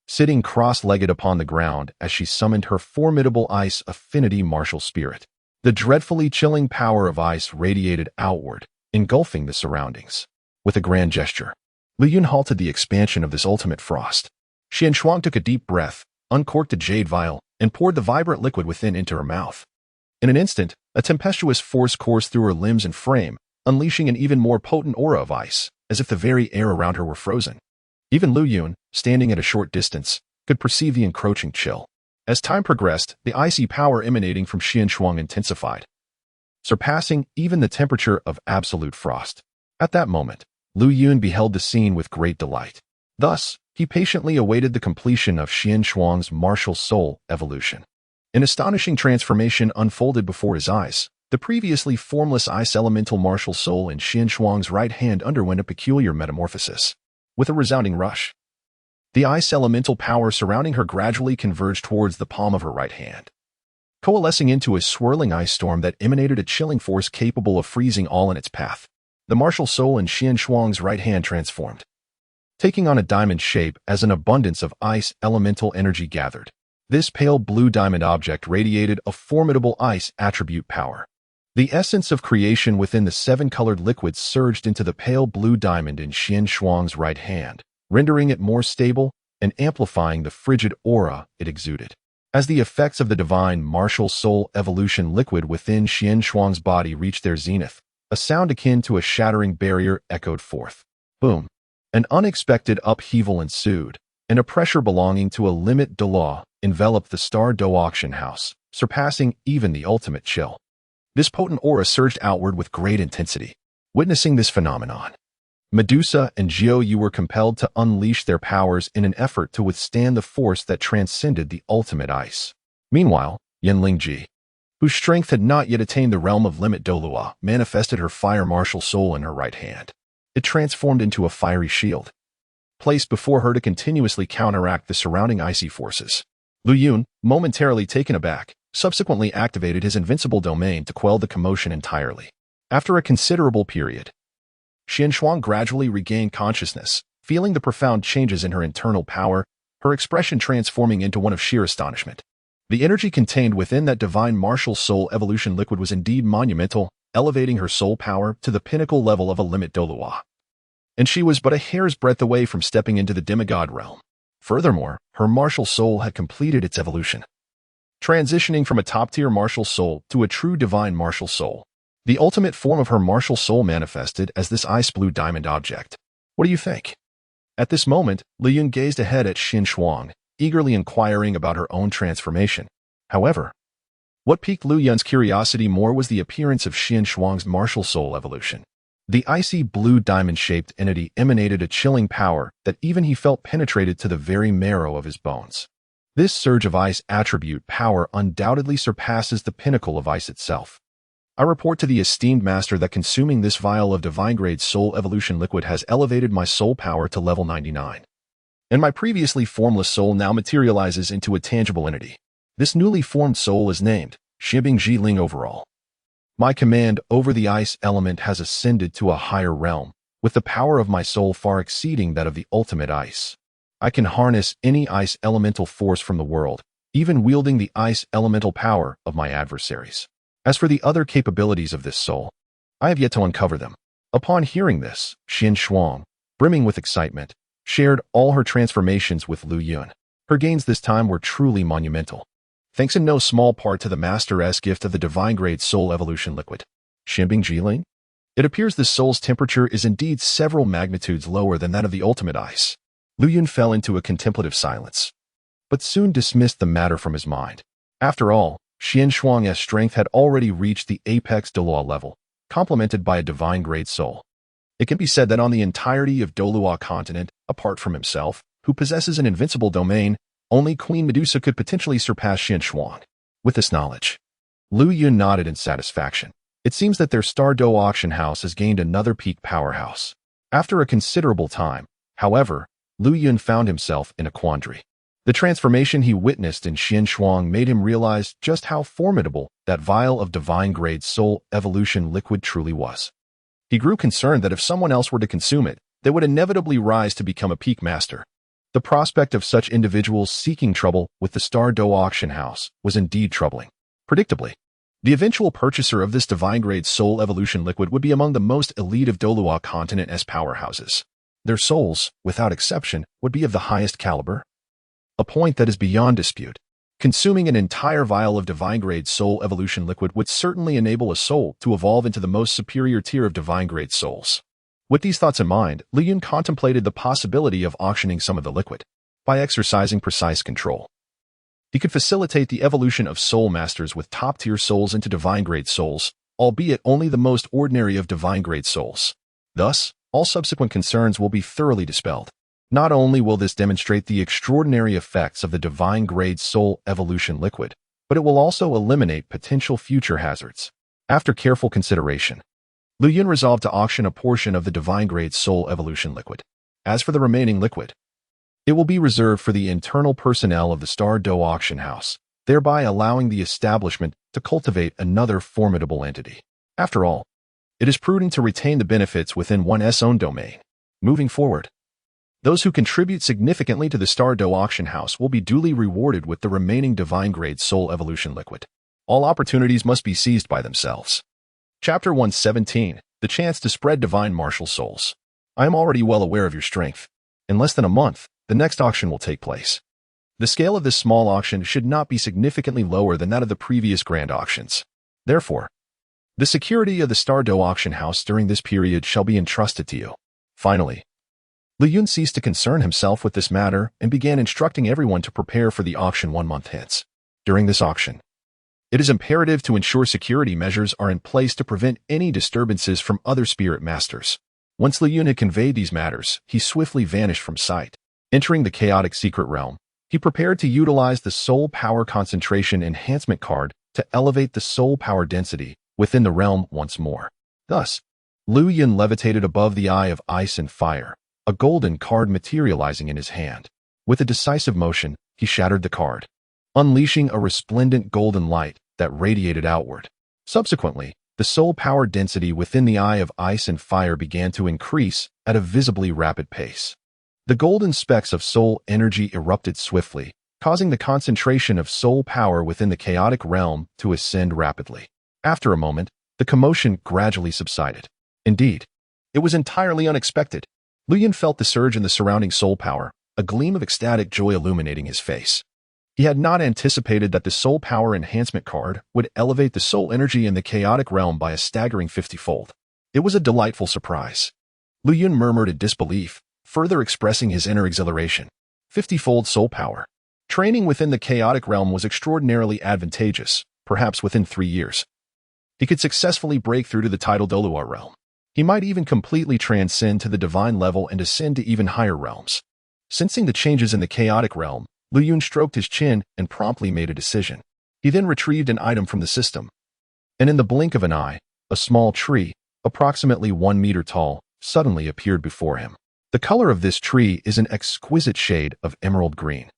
sitting cross-legged upon the ground as she summoned her formidable ice affinity martial spirit. The dreadfully chilling power of ice radiated outward, engulfing the surroundings. With a grand gesture, Lu Yun halted the expansion of this ultimate frost. Xinshuang took a deep breath, uncorked a jade vial, and poured the vibrant liquid within into her mouth. In an instant, a tempestuous force coursed through her limbs and frame, unleashing an even more potent aura of ice, as if the very air around her were frozen. Even Lu Yun, standing at a short distance, could perceive the encroaching chill. As time progressed, the icy power emanating from Xinshuang intensified, surpassing even the temperature of absolute frost. At that moment, Lu Yun beheld the scene with great delight. Thus, he patiently awaited the completion of Xinshuang's martial soul evolution. An astonishing transformation unfolded before his eyes. The previously formless ice elemental martial soul in Xinshuang's right hand underwent a peculiar metamorphosis. With a resounding rush, the ice elemental power surrounding her gradually converged towards the palm of her right hand, coalescing into a swirling ice storm that emanated a chilling force capable of freezing all in its path. The martial soul in Xinshuang's right hand transformed, taking on a diamond shape as an abundance of ice elemental energy gathered. This pale blue diamond object radiated a formidable ice attribute power. The essence of creation within the 7-colored liquid surged into the pale blue diamond in Xinshuang's right hand, rendering it more stable and amplifying the frigid aura it exuded. As the effects of the divine martial soul evolution liquid within Xinshuang's body reached their zenith, a sound akin to a shattering barrier echoed forth. Boom! An unexpected upheaval ensued, and a pressure belonging to a limit de law enveloped the Star Dou Auction House, surpassing even the ultimate chill. This potent aura surged outward with great intensity. Witnessing this phenomenon, Medusa and Jiu were compelled to unleash their powers in an effort to withstand the force that transcended the ultimate ice. Meanwhile, Yinling Ji, whose strength had not yet attained the realm of limit Douluo, manifested her fire martial soul in her right hand. It transformed into a fiery shield, placed before her to continuously counteract the surrounding icy forces. Lu Yun, momentarily taken aback, subsequently activated his invincible domain to quell the commotion entirely. After a considerable period, Xinshuang gradually regained consciousness, feeling the profound changes in her internal power, her expression transforming into one of sheer astonishment. The energy contained within that divine martial soul evolution liquid was indeed monumental, elevating her soul power to the pinnacle level of a limit Douluo. And she was but a hair's breadth away from stepping into the demigod realm. Furthermore, her martial soul had completed its evolution, transitioning from a top-tier martial soul to a true divine martial soul. The ultimate form of her martial soul manifested as this ice blue diamond object. What do you think? At this moment, Lu Yun gazed ahead at Xin Shuang, eagerly inquiring about her own transformation. However, what piqued Lu Yun's curiosity more was the appearance of Xin Shuang's martial soul evolution. The icy blue diamond-shaped entity emanated a chilling power that even he felt penetrated to the very marrow of his bones. This surge of ice attribute power undoubtedly surpasses the pinnacle of ice itself. I report to the esteemed master that consuming this vial of divine-grade soul evolution liquid has elevated my soul power to level 99. And my previously formless soul now materializes into a tangible entity. This newly formed soul is named Shibing Jiling Overall. My command over the ice element has ascended to a higher realm, with the power of my soul far exceeding that of the ultimate ice. I can harness any ice elemental force from the world, even wielding the ice elemental power of my adversaries. As for the other capabilities of this soul, I have yet to uncover them. Upon hearing this, Xin Shuang, brimming with excitement, shared all her transformations with Lu Yun. Her gains this time were truly monumental, thanks in no small part to the Master's gift of the divine-grade soul evolution liquid. Shibing Jiling? It appears this soul's temperature is indeed several magnitudes lower than that of the ultimate ice. Lu Yun fell into a contemplative silence, but soon dismissed the matter from his mind. After all, Xin Shuang's strength had already reached the apex Douluo level, complemented by a divine-grade soul. It can be said that on the entirety of Douluo Continent, apart from himself, who possesses an invincible domain, only Queen Medusa could potentially surpass Xin Shuang. With this knowledge, Lu Yun nodded in satisfaction. It seems that their Star Dou Auction House has gained another peak powerhouse. After a considerable time, however, Lu Yun found himself in a quandary. The transformation he witnessed in Xin Shuang made him realize just how formidable that vial of divine-grade soul evolution liquid truly was. He grew concerned that if someone else were to consume it, they would inevitably rise to become a peak master. The prospect of such individuals seeking trouble with the Star Dou Auction House was indeed troubling. Predictably, the eventual purchaser of this divine-grade soul evolution liquid would be among the most elite of Douluo Continent's powerhouses. Their souls, without exception, would be of the highest caliber. A point that is beyond dispute. Consuming an entire vial of divine-grade soul evolution liquid would certainly enable a soul to evolve into the most superior tier of divine-grade souls. With these thoughts in mind, Lu Yun contemplated the possibility of auctioning some of the liquid. By exercising precise control, he could facilitate the evolution of soul masters with top-tier souls into divine-grade souls, albeit only the most ordinary of divine-grade souls. Thus, all subsequent concerns will be thoroughly dispelled. Not only will this demonstrate the extraordinary effects of the divine-grade soul evolution liquid, but it will also eliminate potential future hazards. After careful consideration, Lu Yun resolved to auction a portion of the divine-grade soul evolution liquid. As for the remaining liquid, it will be reserved for the internal personnel of the Star Dou Auction House, thereby allowing the establishment to cultivate another formidable entity. After all, it is prudent to retain the benefits within one's own domain. Moving forward, those who contribute significantly to the Star Dou Auction House will be duly rewarded with the remaining divine-grade soul evolution liquid. All opportunities must be seized by themselves. Chapter 117, The Chance to Spread Divine Martial Souls. I am already well aware of your strength. In less than a month, the next auction will take place. The scale of this small auction should not be significantly lower than that of the previous grand auctions. Therefore, the security of the Star Dou Auction House during this period shall be entrusted to you. Finally, Lu Yun ceased to concern himself with this matter and began instructing everyone to prepare for the auction 1 month hence. During this auction, it is imperative to ensure security measures are in place to prevent any disturbances from other spirit masters. Once Lu Yun had conveyed these matters, he swiftly vanished from sight. Entering the chaotic secret realm, he prepared to utilize the soul power concentration enhancement card to elevate the soul power density within the realm once more. Thus, Lu Yun levitated above the eye of ice and fire, a golden card materializing in his hand. With a decisive motion, he shattered the card, unleashing a resplendent golden light that radiated outward. Subsequently, the soul power density within the eye of ice and fire began to increase at a visibly rapid pace. The golden specks of soul energy erupted swiftly, causing the concentration of soul power within the chaotic realm to ascend rapidly. After a moment, the commotion gradually subsided. Indeed, it was entirely unexpected. Lu Yun felt the surge in the surrounding soul power, a gleam of ecstatic joy illuminating his face. He had not anticipated that the soul power enhancement card would elevate the soul energy in the chaotic realm by a staggering 50-fold. It was a delightful surprise. Lu Yun murmured in disbelief, further expressing his inner exhilaration. 50-fold soul power. Training within the chaotic realm was extraordinarily advantageous, perhaps within 3 years. He could successfully break through to the tidal Douluo realm. He might even completely transcend to the divine level and ascend to even higher realms. Sensing the changes in the chaotic realm, Lu Yun stroked his chin and promptly made a decision. He then retrieved an item from the system. And in the blink of an eye, a small tree, approximately 1 meter tall, suddenly appeared before him. The color of this tree is an exquisite shade of emerald green.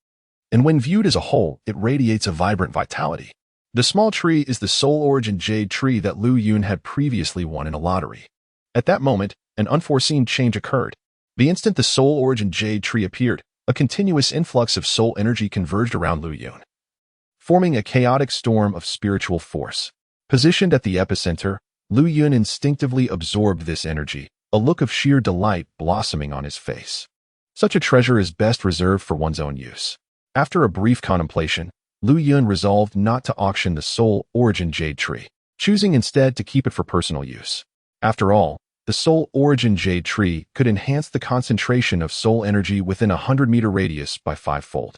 And when viewed as a whole, it radiates a vibrant vitality. The small tree is the soul origin jade tree that Lu Yun had previously won in a lottery. At that moment, an unforeseen change occurred. The instant the soul origin jade tree appeared, a continuous influx of soul energy converged around Lu Yun, forming a chaotic storm of spiritual force. Positioned at the epicenter, Lu Yun instinctively absorbed this energy, a look of sheer delight blossoming on his face. Such a treasure is best reserved for one's own use. After a brief contemplation, Lu Yun resolved not to auction the soul origin jade tree, choosing instead to keep it for personal use. After all, the soul origin jade tree could enhance the concentration of soul energy within a 100-meter radius by 5-fold.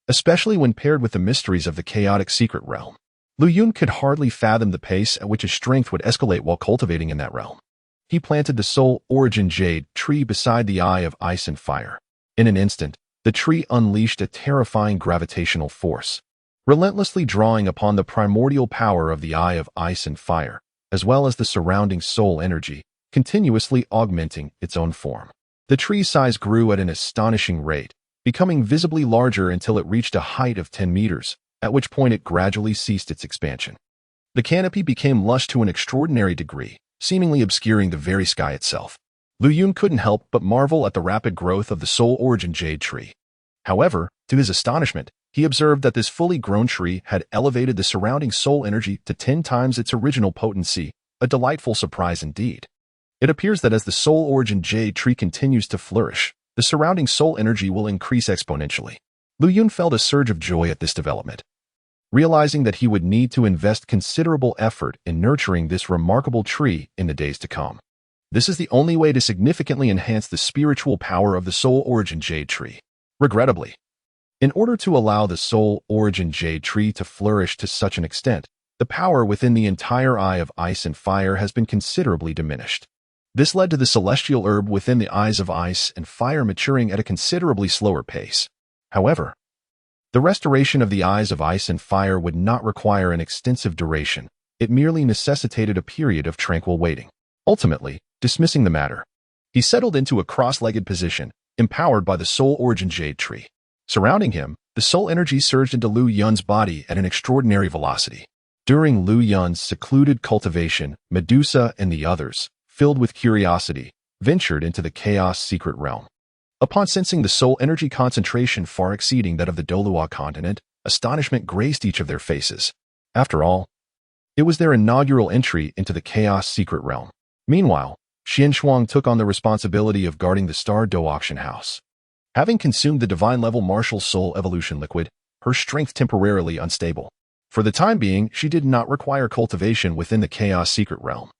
Especially when paired with the mysteries of the chaotic secret realm. Lu Yun could hardly fathom the pace at which his strength would escalate while cultivating in that realm. He planted the soul origin jade tree beside the Eye of Ice and Fire. In an instant, the tree unleashed a terrifying gravitational force, relentlessly drawing upon the primordial power of the Eye of Ice and Fire, as well as the surrounding soul energy, continuously augmenting its own form. The tree's size grew at an astonishing rate, becoming visibly larger until it reached a height of 10 meters, at which point it gradually ceased its expansion. The canopy became lush to an extraordinary degree, seemingly obscuring the very sky itself. Lu Yun couldn't help but marvel at the rapid growth of the soul origin jade tree. However, to his astonishment, he observed that this fully grown tree had elevated the surrounding soul energy to 10 times its original potency, a delightful surprise indeed. It appears that as the soul origin jade tree continues to flourish, the surrounding soul energy will increase exponentially. Lu Yun felt a surge of joy at this development, realizing that he would need to invest considerable effort in nurturing this remarkable tree in the days to come. This is the only way to significantly enhance the spiritual power of the soul origin jade tree. Regrettably, in order to allow the soul origin jade tree to flourish to such an extent, the power within the entire Eye of Ice and Fire has been considerably diminished. This led to the celestial herb within the Eyes of Ice and Fire maturing at a considerably slower pace. However, the restoration of the Eyes of Ice and Fire would not require an extensive duration. It merely necessitated a period of tranquil waiting. Ultimately, dismissing the matter, he settled into a cross-legged position, empowered by the soul origin jade tree. Surrounding him, the soul energy surged into Lu Yun's body at an extraordinary velocity. During Lu Yun's secluded cultivation, Medusa and the others, filled with curiosity, ventured into the chaos secret realm. Upon sensing the soul energy concentration far exceeding that of the Douluo Continent, astonishment graced each of their faces. After all, it was their inaugural entry into the chaos secret realm. Meanwhile, Xian Shuang took on the responsibility of guarding the Star Dou Auction House. Having consumed the divine-level martial soul evolution liquid, her strength temporarily unstable. For the time being, she did not require cultivation within the chaos secret realm,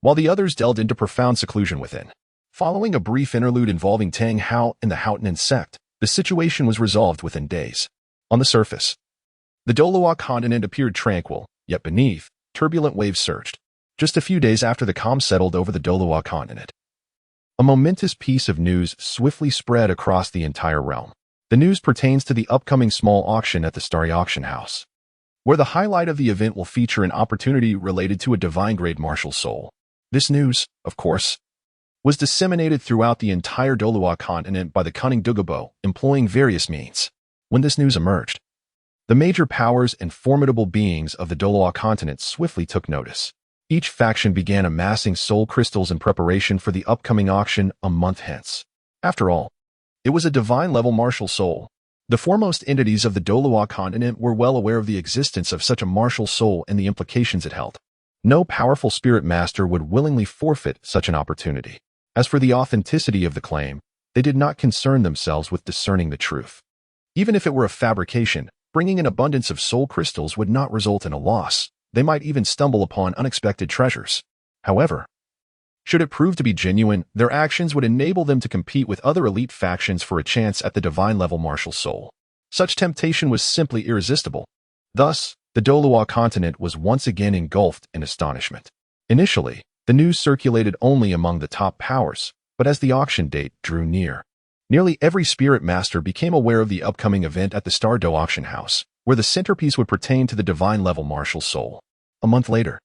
while the others delved into profound seclusion within. Following a brief interlude involving Tang Hao and the Haotian sect, the situation was resolved within days. On the surface, the Douluo Continent appeared tranquil, yet beneath, turbulent waves surged. Just a few days after the calm settled over the Douluo Continent, a momentous piece of news swiftly spread across the entire realm. The news pertains to the upcoming small auction at the Star Dou Auction House, where the highlight of the event will feature an opportunity related to a divine-grade martial soul. This news, of course, was disseminated throughout the entire Douluo Continent by the cunning Dugabo, employing various means. When this news emerged, the major powers and formidable beings of the Douluo Continent swiftly took notice. Each faction began amassing soul crystals in preparation for the upcoming auction a month hence. After all, it was a divine-level martial soul. The foremost entities of the Douluo Continent were well aware of the existence of such a martial soul and the implications it held. No powerful spirit master would willingly forfeit such an opportunity. As for the authenticity of the claim, they did not concern themselves with discerning the truth. Even if it were a fabrication, bringing an abundance of soul crystals would not result in a loss. They might even stumble upon unexpected treasures. However, Should it prove to be genuine, their actions would enable them to compete with other elite factions for a chance at the divine-level martial soul. Such temptation was simply irresistible. Thus, the Douluo Continent was once again engulfed in astonishment. Initially, the news circulated only among the top powers, but as the auction date drew near, nearly every spirit master became aware of the upcoming event at the Star Dou Auction House, where the centerpiece would pertain to the divine-level martial soul. A month later,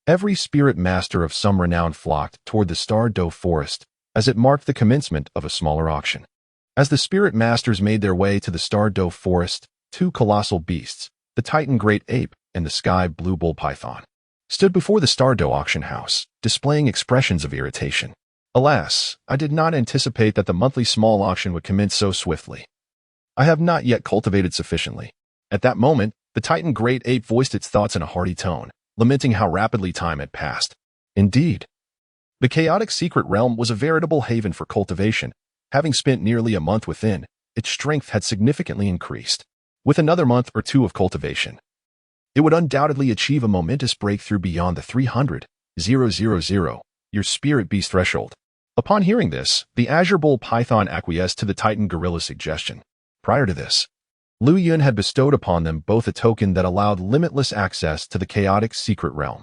every spirit master of some renown flocked toward the Star Dou forest, as it marked the commencement of a smaller auction. As the spirit masters made their way to the Star Dou forest, two colossal beasts, the Titan Great Ape and the Sky Blue Bull Python, stood before the Star Dou Auction House, displaying expressions of irritation. Alas, I did not anticipate that the monthly small auction would commence so swiftly. I have not yet cultivated sufficiently. At that moment, the Titan Great Ape voiced its thoughts in a hearty tone, lamenting how rapidly time had passed. Indeed, the chaotic secret realm was a veritable haven for cultivation. Having spent nearly a month within, its strength had significantly increased. With another month or two of cultivation, it would undoubtedly achieve a momentous breakthrough beyond the 300,000 your spirit beast threshold. Upon hearing this, the Azure Bull Python acquiesced to the Titan Gorilla's suggestion. Prior to this, Liu Yun had bestowed upon them both a token that allowed limitless access to the chaotic secret realm.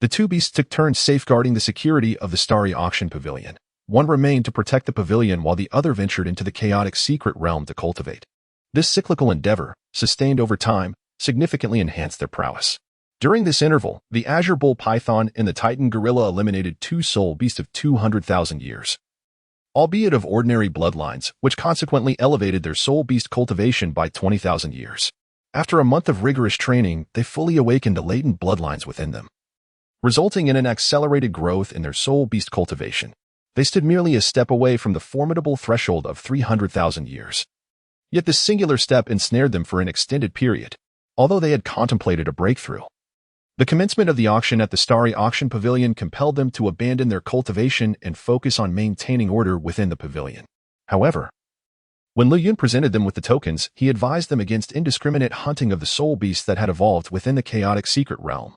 The two beasts took turns safeguarding the security of the starry auction pavilion. One remained to protect the pavilion while the other ventured into the chaotic secret realm to cultivate. This cyclical endeavor, sustained over time, significantly enhanced their prowess. During this interval, the Azure Bull Python and the Titan Gorilla eliminated two soul beasts of 200,000 years, albeit of ordinary bloodlines, which consequently elevated their soul beast cultivation by 20,000 years. After a month of rigorous training, they fully awakened the latent bloodlines within them, resulting in an accelerated growth in their soul beast cultivation. They stood merely a step away from the formidable threshold of 300,000 years. Yet this singular step ensnared them for an extended period, although they had contemplated a breakthrough. The commencement of the auction at the Starry Auction Pavilion compelled them to abandon their cultivation and focus on maintaining order within the pavilion. However, when Liu Yun presented them with the tokens, he advised them against indiscriminate hunting of the soul beasts that had evolved within the chaotic secret realm,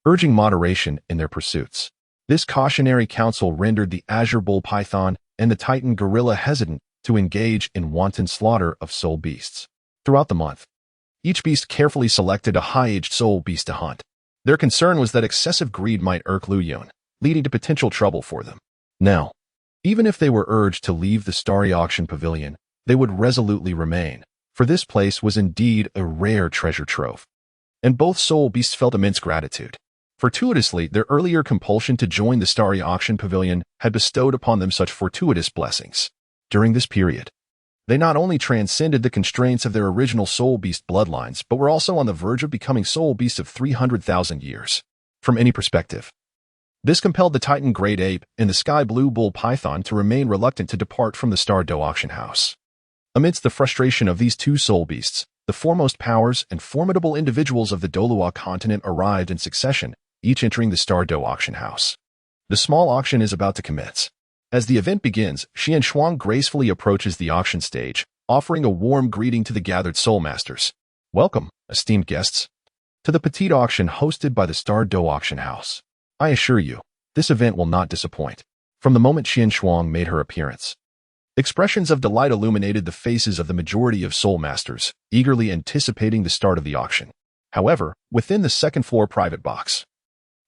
urging moderation in their pursuits. This cautionary counsel rendered the Azure Bull Python and the Titan Gorilla hesitant to engage in wanton slaughter of soul beasts. Throughout the month, each beast carefully selected a high-aged soul beast to hunt. Their concern was that excessive greed might irk Liu Yun, leading to potential trouble for them. Now, even if they were urged to leave the Starry Auction Pavilion, they would resolutely remain, for this place was indeed a rare treasure trove. And both soul beasts felt immense gratitude. Fortuitously, their earlier compulsion to join the Starry Auction Pavilion had bestowed upon them such fortuitous blessings. During this period, they not only transcended the constraints of their original soul beast bloodlines, but were also on the verge of becoming soul beasts of 300,000 years. From any perspective, this compelled the Titan Great Ape and the Sky Blue Bull Python to remain reluctant to depart from the Star Dou Auction House. Amidst the frustration of these two soul beasts, the foremost powers and formidable individuals of the Douluo Continent arrived in succession, each entering the Star Dou Auction House. The small auction is about to commence. As the event begins, Xian Shuang gracefully approaches the auction stage, offering a warm greeting to the gathered soul masters. Welcome, esteemed guests, to the petite auction hosted by the Star Dou Auction House. I assure you, this event will not disappoint. From the moment Xian Shuang made her appearance, expressions of delight illuminated the faces of the majority of soul masters, eagerly anticipating the start of the auction. However, within the second-floor private box,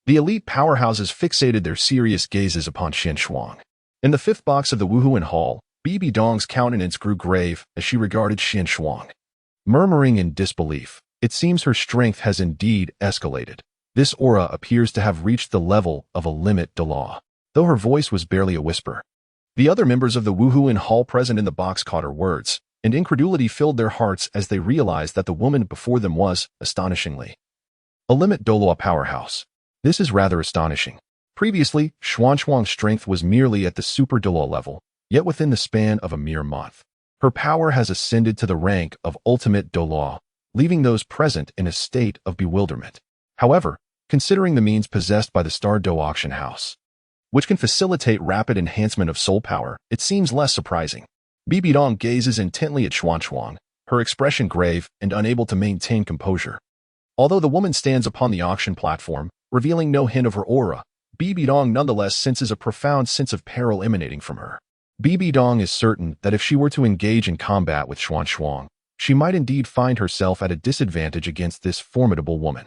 the elite powerhouses fixated their serious gazes upon Xian Shuang. In the fifth box of the Wuhuan Hall, Bibi Dong's countenance grew grave as she regarded Xian Shuang. Murmuring in disbelief, it seems her strength has indeed escalated. This aura appears to have reached the level of a limit de law, though her voice was barely a whisper. The other members of the Wuhuan Hall present in the box caught her words, and incredulity filled their hearts as they realized that the woman before them was, astonishingly, a limit Douluo powerhouse. This is rather astonishing. Previously, Shuang's strength was merely at the super Douluo level, yet within the span of a mere month, her power has ascended to the rank of ultimate Douluo, leaving those present in a state of bewilderment. However, considering the means possessed by the Star Dou Auction House, which can facilitate rapid enhancement of soul power, it seems less surprising. Bibi Dong gazes intently at Shuang, her expression grave and unable to maintain composure. Although the woman stands upon the auction platform, revealing no hint of her aura, Bibi Dong nonetheless senses a profound sense of peril emanating from her. Bibi Dong is certain that if she were to engage in combat with Xuan, she might indeed find herself at a disadvantage against this formidable woman.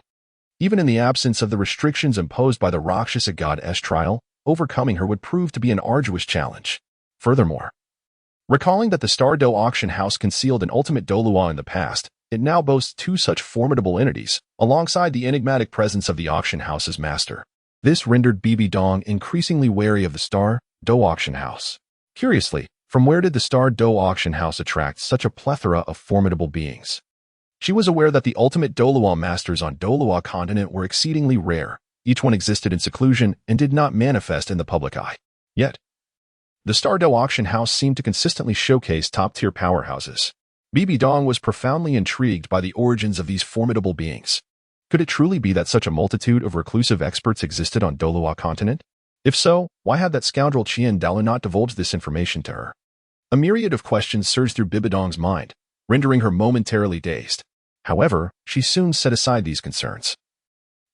Even in the absence of the restrictions imposed by the Rakshasa goddess trial, overcoming her would prove to be an arduous challenge. Furthermore, recalling that the Star Dou Auction House concealed an ultimate Douluo in the past, it now boasts two such formidable entities, alongside the enigmatic presence of the auction house's master. This rendered Bibi Dong increasingly wary of the Star Dou Auction House. Curiously, from where did the Star Dou Auction House attract such a plethora of formidable beings? She was aware that the ultimate Douluo masters on Douluo Continent were exceedingly rare. Each one existed in seclusion and did not manifest in the public eye. Yet, the Star Dou Auction House seemed to consistently showcase top-tier powerhouses. Bibi Dong was profoundly intrigued by the origins of these formidable beings. Could it truly be that such a multitude of reclusive experts existed on Douluo Continent? If so, why had that scoundrel Qian Dalu not divulged this information to her? A myriad of questions surged through Bibi Dong's mind, rendering her momentarily dazed. However, she soon set aside these concerns.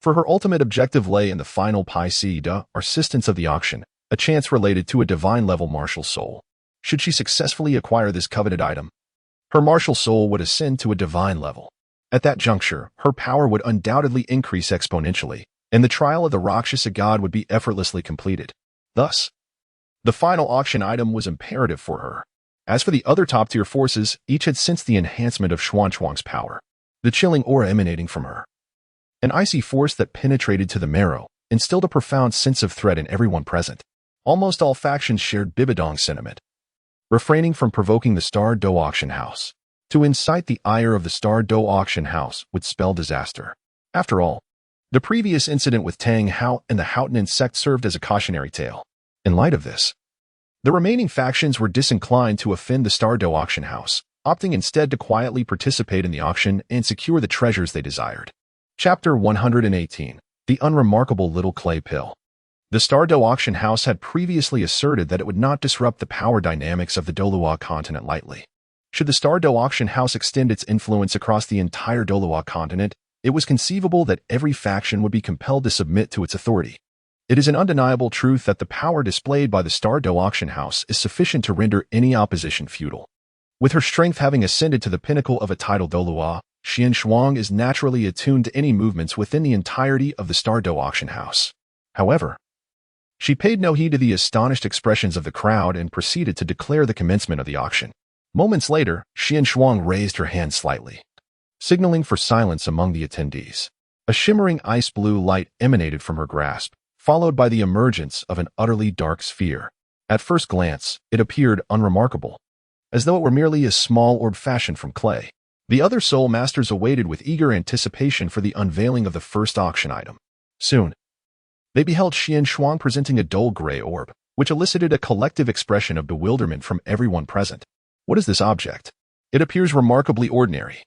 For her ultimate objective lay in the final pi de assistance of the auction, a chance related to a divine-level martial soul. Should she successfully acquire this coveted item, her martial soul would ascend to a divine level. At that juncture, her power would undoubtedly increase exponentially, and the trial of the Rakshasa god would be effortlessly completed. Thus, the final auction item was imperative for her. As for the other top-tier forces, each had sensed the enhancement of Xuan's power, the chilling aura emanating from her. An icy force that penetrated to the marrow, instilled a profound sense of threat in everyone present. Almost all factions shared Bibi Dong's sentiment, refraining from provoking the Star Dou Auction House. To incite the ire of the Star Dou Auction House would spell disaster. After all, the previous incident with Tang Hao and the Haotian sect served as a cautionary tale. In light of this, the remaining factions were disinclined to offend the Star Dou Auction House, opting instead to quietly participate in the auction and secure the treasures they desired. Chapter 118. The Unremarkable Little Clay Pill. The Star Dou Auction House had previously asserted that it would not disrupt the power dynamics of the Douluo Continent lightly. Should the Star Dou Auction House extend its influence across the entire Douluo Continent, it was conceivable that every faction would be compelled to submit to its authority. It is an undeniable truth that the power displayed by the Star Dou Auction House is sufficient to render any opposition futile. With her strength having ascended to the pinnacle of a tidal Douluo, Xuan is naturally attuned to any movements within the entirety of the Star Dou Auction House. However, she paid no heed to the astonished expressions of the crowd and proceeded to declare the commencement of the auction. Moments later, Xuan raised her hand slightly, signaling for silence among the attendees. A shimmering ice-blue light emanated from her grasp, followed by the emergence of an utterly dark sphere. At first glance, it appeared unremarkable, as though it were merely a small orb fashioned from clay. The other soul masters awaited with eager anticipation for the unveiling of the first auction item. Soon, they beheld Xuan presenting a dull gray orb, which elicited a collective expression of bewilderment from everyone present. What is this object? It appears remarkably ordinary,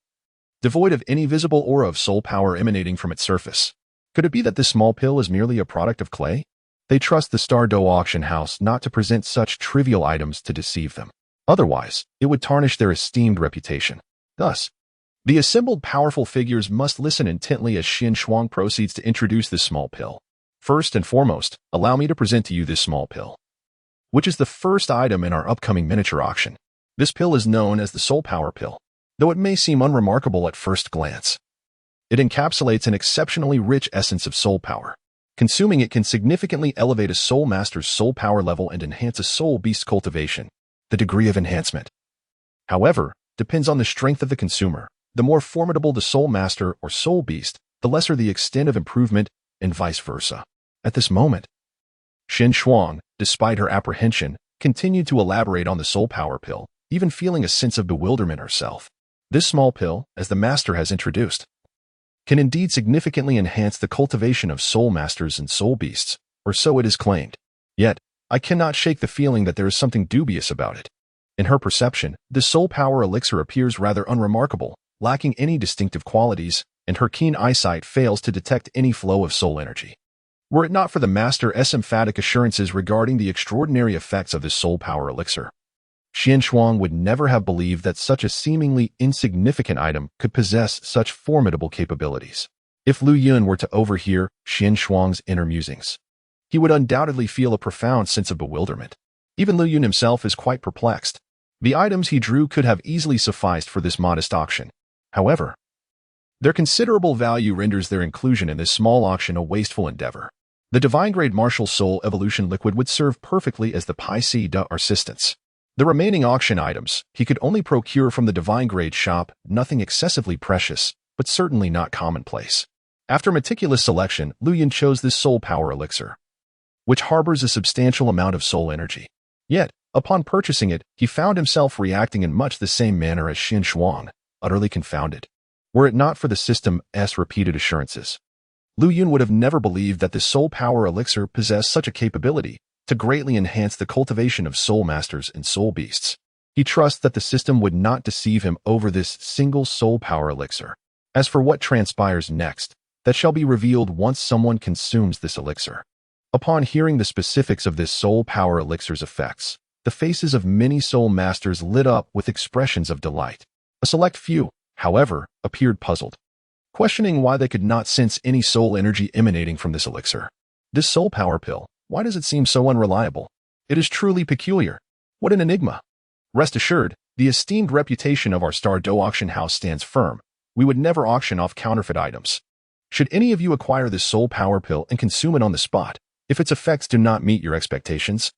devoid of any visible aura of soul power emanating from its surface. Could it be that this small pill is merely a product of clay? They trust the Star Dou Auction House not to present such trivial items to deceive them. Otherwise, it would tarnish their esteemed reputation. Thus, the assembled powerful figures must listen intently as Xuan proceeds to introduce this small pill. First and foremost, allow me to present to you this small pill, which is the first item in our upcoming miniature auction. This pill is known as the Soul Power Pill, though it may seem unremarkable at first glance. It encapsulates an exceptionally rich essence of soul power. Consuming it can significantly elevate a soul master's soul power level and enhance a soul beast's cultivation. The degree of enhancement, however, depends on the strength of the consumer. The more formidable the soul master or soul beast, the lesser the extent of improvement, and vice versa. At this moment, Xuan, despite her apprehension, continued to elaborate on the soul power pill, even feeling a sense of bewilderment herself. This small pill, as the master has introduced, can indeed significantly enhance the cultivation of soul masters and soul beasts, or so it is claimed. Yet, I cannot shake the feeling that there is something dubious about it. In her perception, this soul power elixir appears rather unremarkable, lacking any distinctive qualities, and her keen eyesight fails to detect any flow of soul energy. Were it not for the master's emphatic assurances regarding the extraordinary effects of this soul power elixir, Xuan would never have believed that such a seemingly insignificant item could possess such formidable capabilities. If Lu Yun were to overhear Xuan's inner musings, he would undoubtedly feel a profound sense of bewilderment. Even Lu Yun himself is quite perplexed. The items he drew could have easily sufficed for this modest auction. However, their considerable value renders their inclusion in this small auction a wasteful endeavor. The divine-grade martial soul evolution liquid would serve perfectly as the Pi Dou assistance. The remaining auction items he could only procure from the divine-grade shop, nothing excessively precious, but certainly not commonplace. After meticulous selection, Lu Yun chose this soul power elixir, which harbors a substantial amount of soul energy. Yet, upon purchasing it, he found himself reacting in much the same manner as Xin Shuang, utterly confounded. Were it not for the system's repeated assurances, Lu Yun would have never believed that this soul power elixir possessed such a capability to greatly enhance the cultivation of soul masters and soul beasts. He trusts that the system would not deceive him over this single soul power elixir. As for what transpires next, that shall be revealed once someone consumes this elixir. Upon hearing the specifics of this soul power elixir's effects, the faces of many soul masters lit up with expressions of delight. A select few, however, appeared puzzled, questioning why they could not sense any soul energy emanating from this elixir. This soul power pill, why does it seem so unreliable? It is truly peculiar. What an enigma. Rest assured, the esteemed reputation of our Star Dou Auction House stands firm. We would never auction off counterfeit items. Should any of you acquire this soul power pill and consume it on the spot, if its effects do not meet your expectations,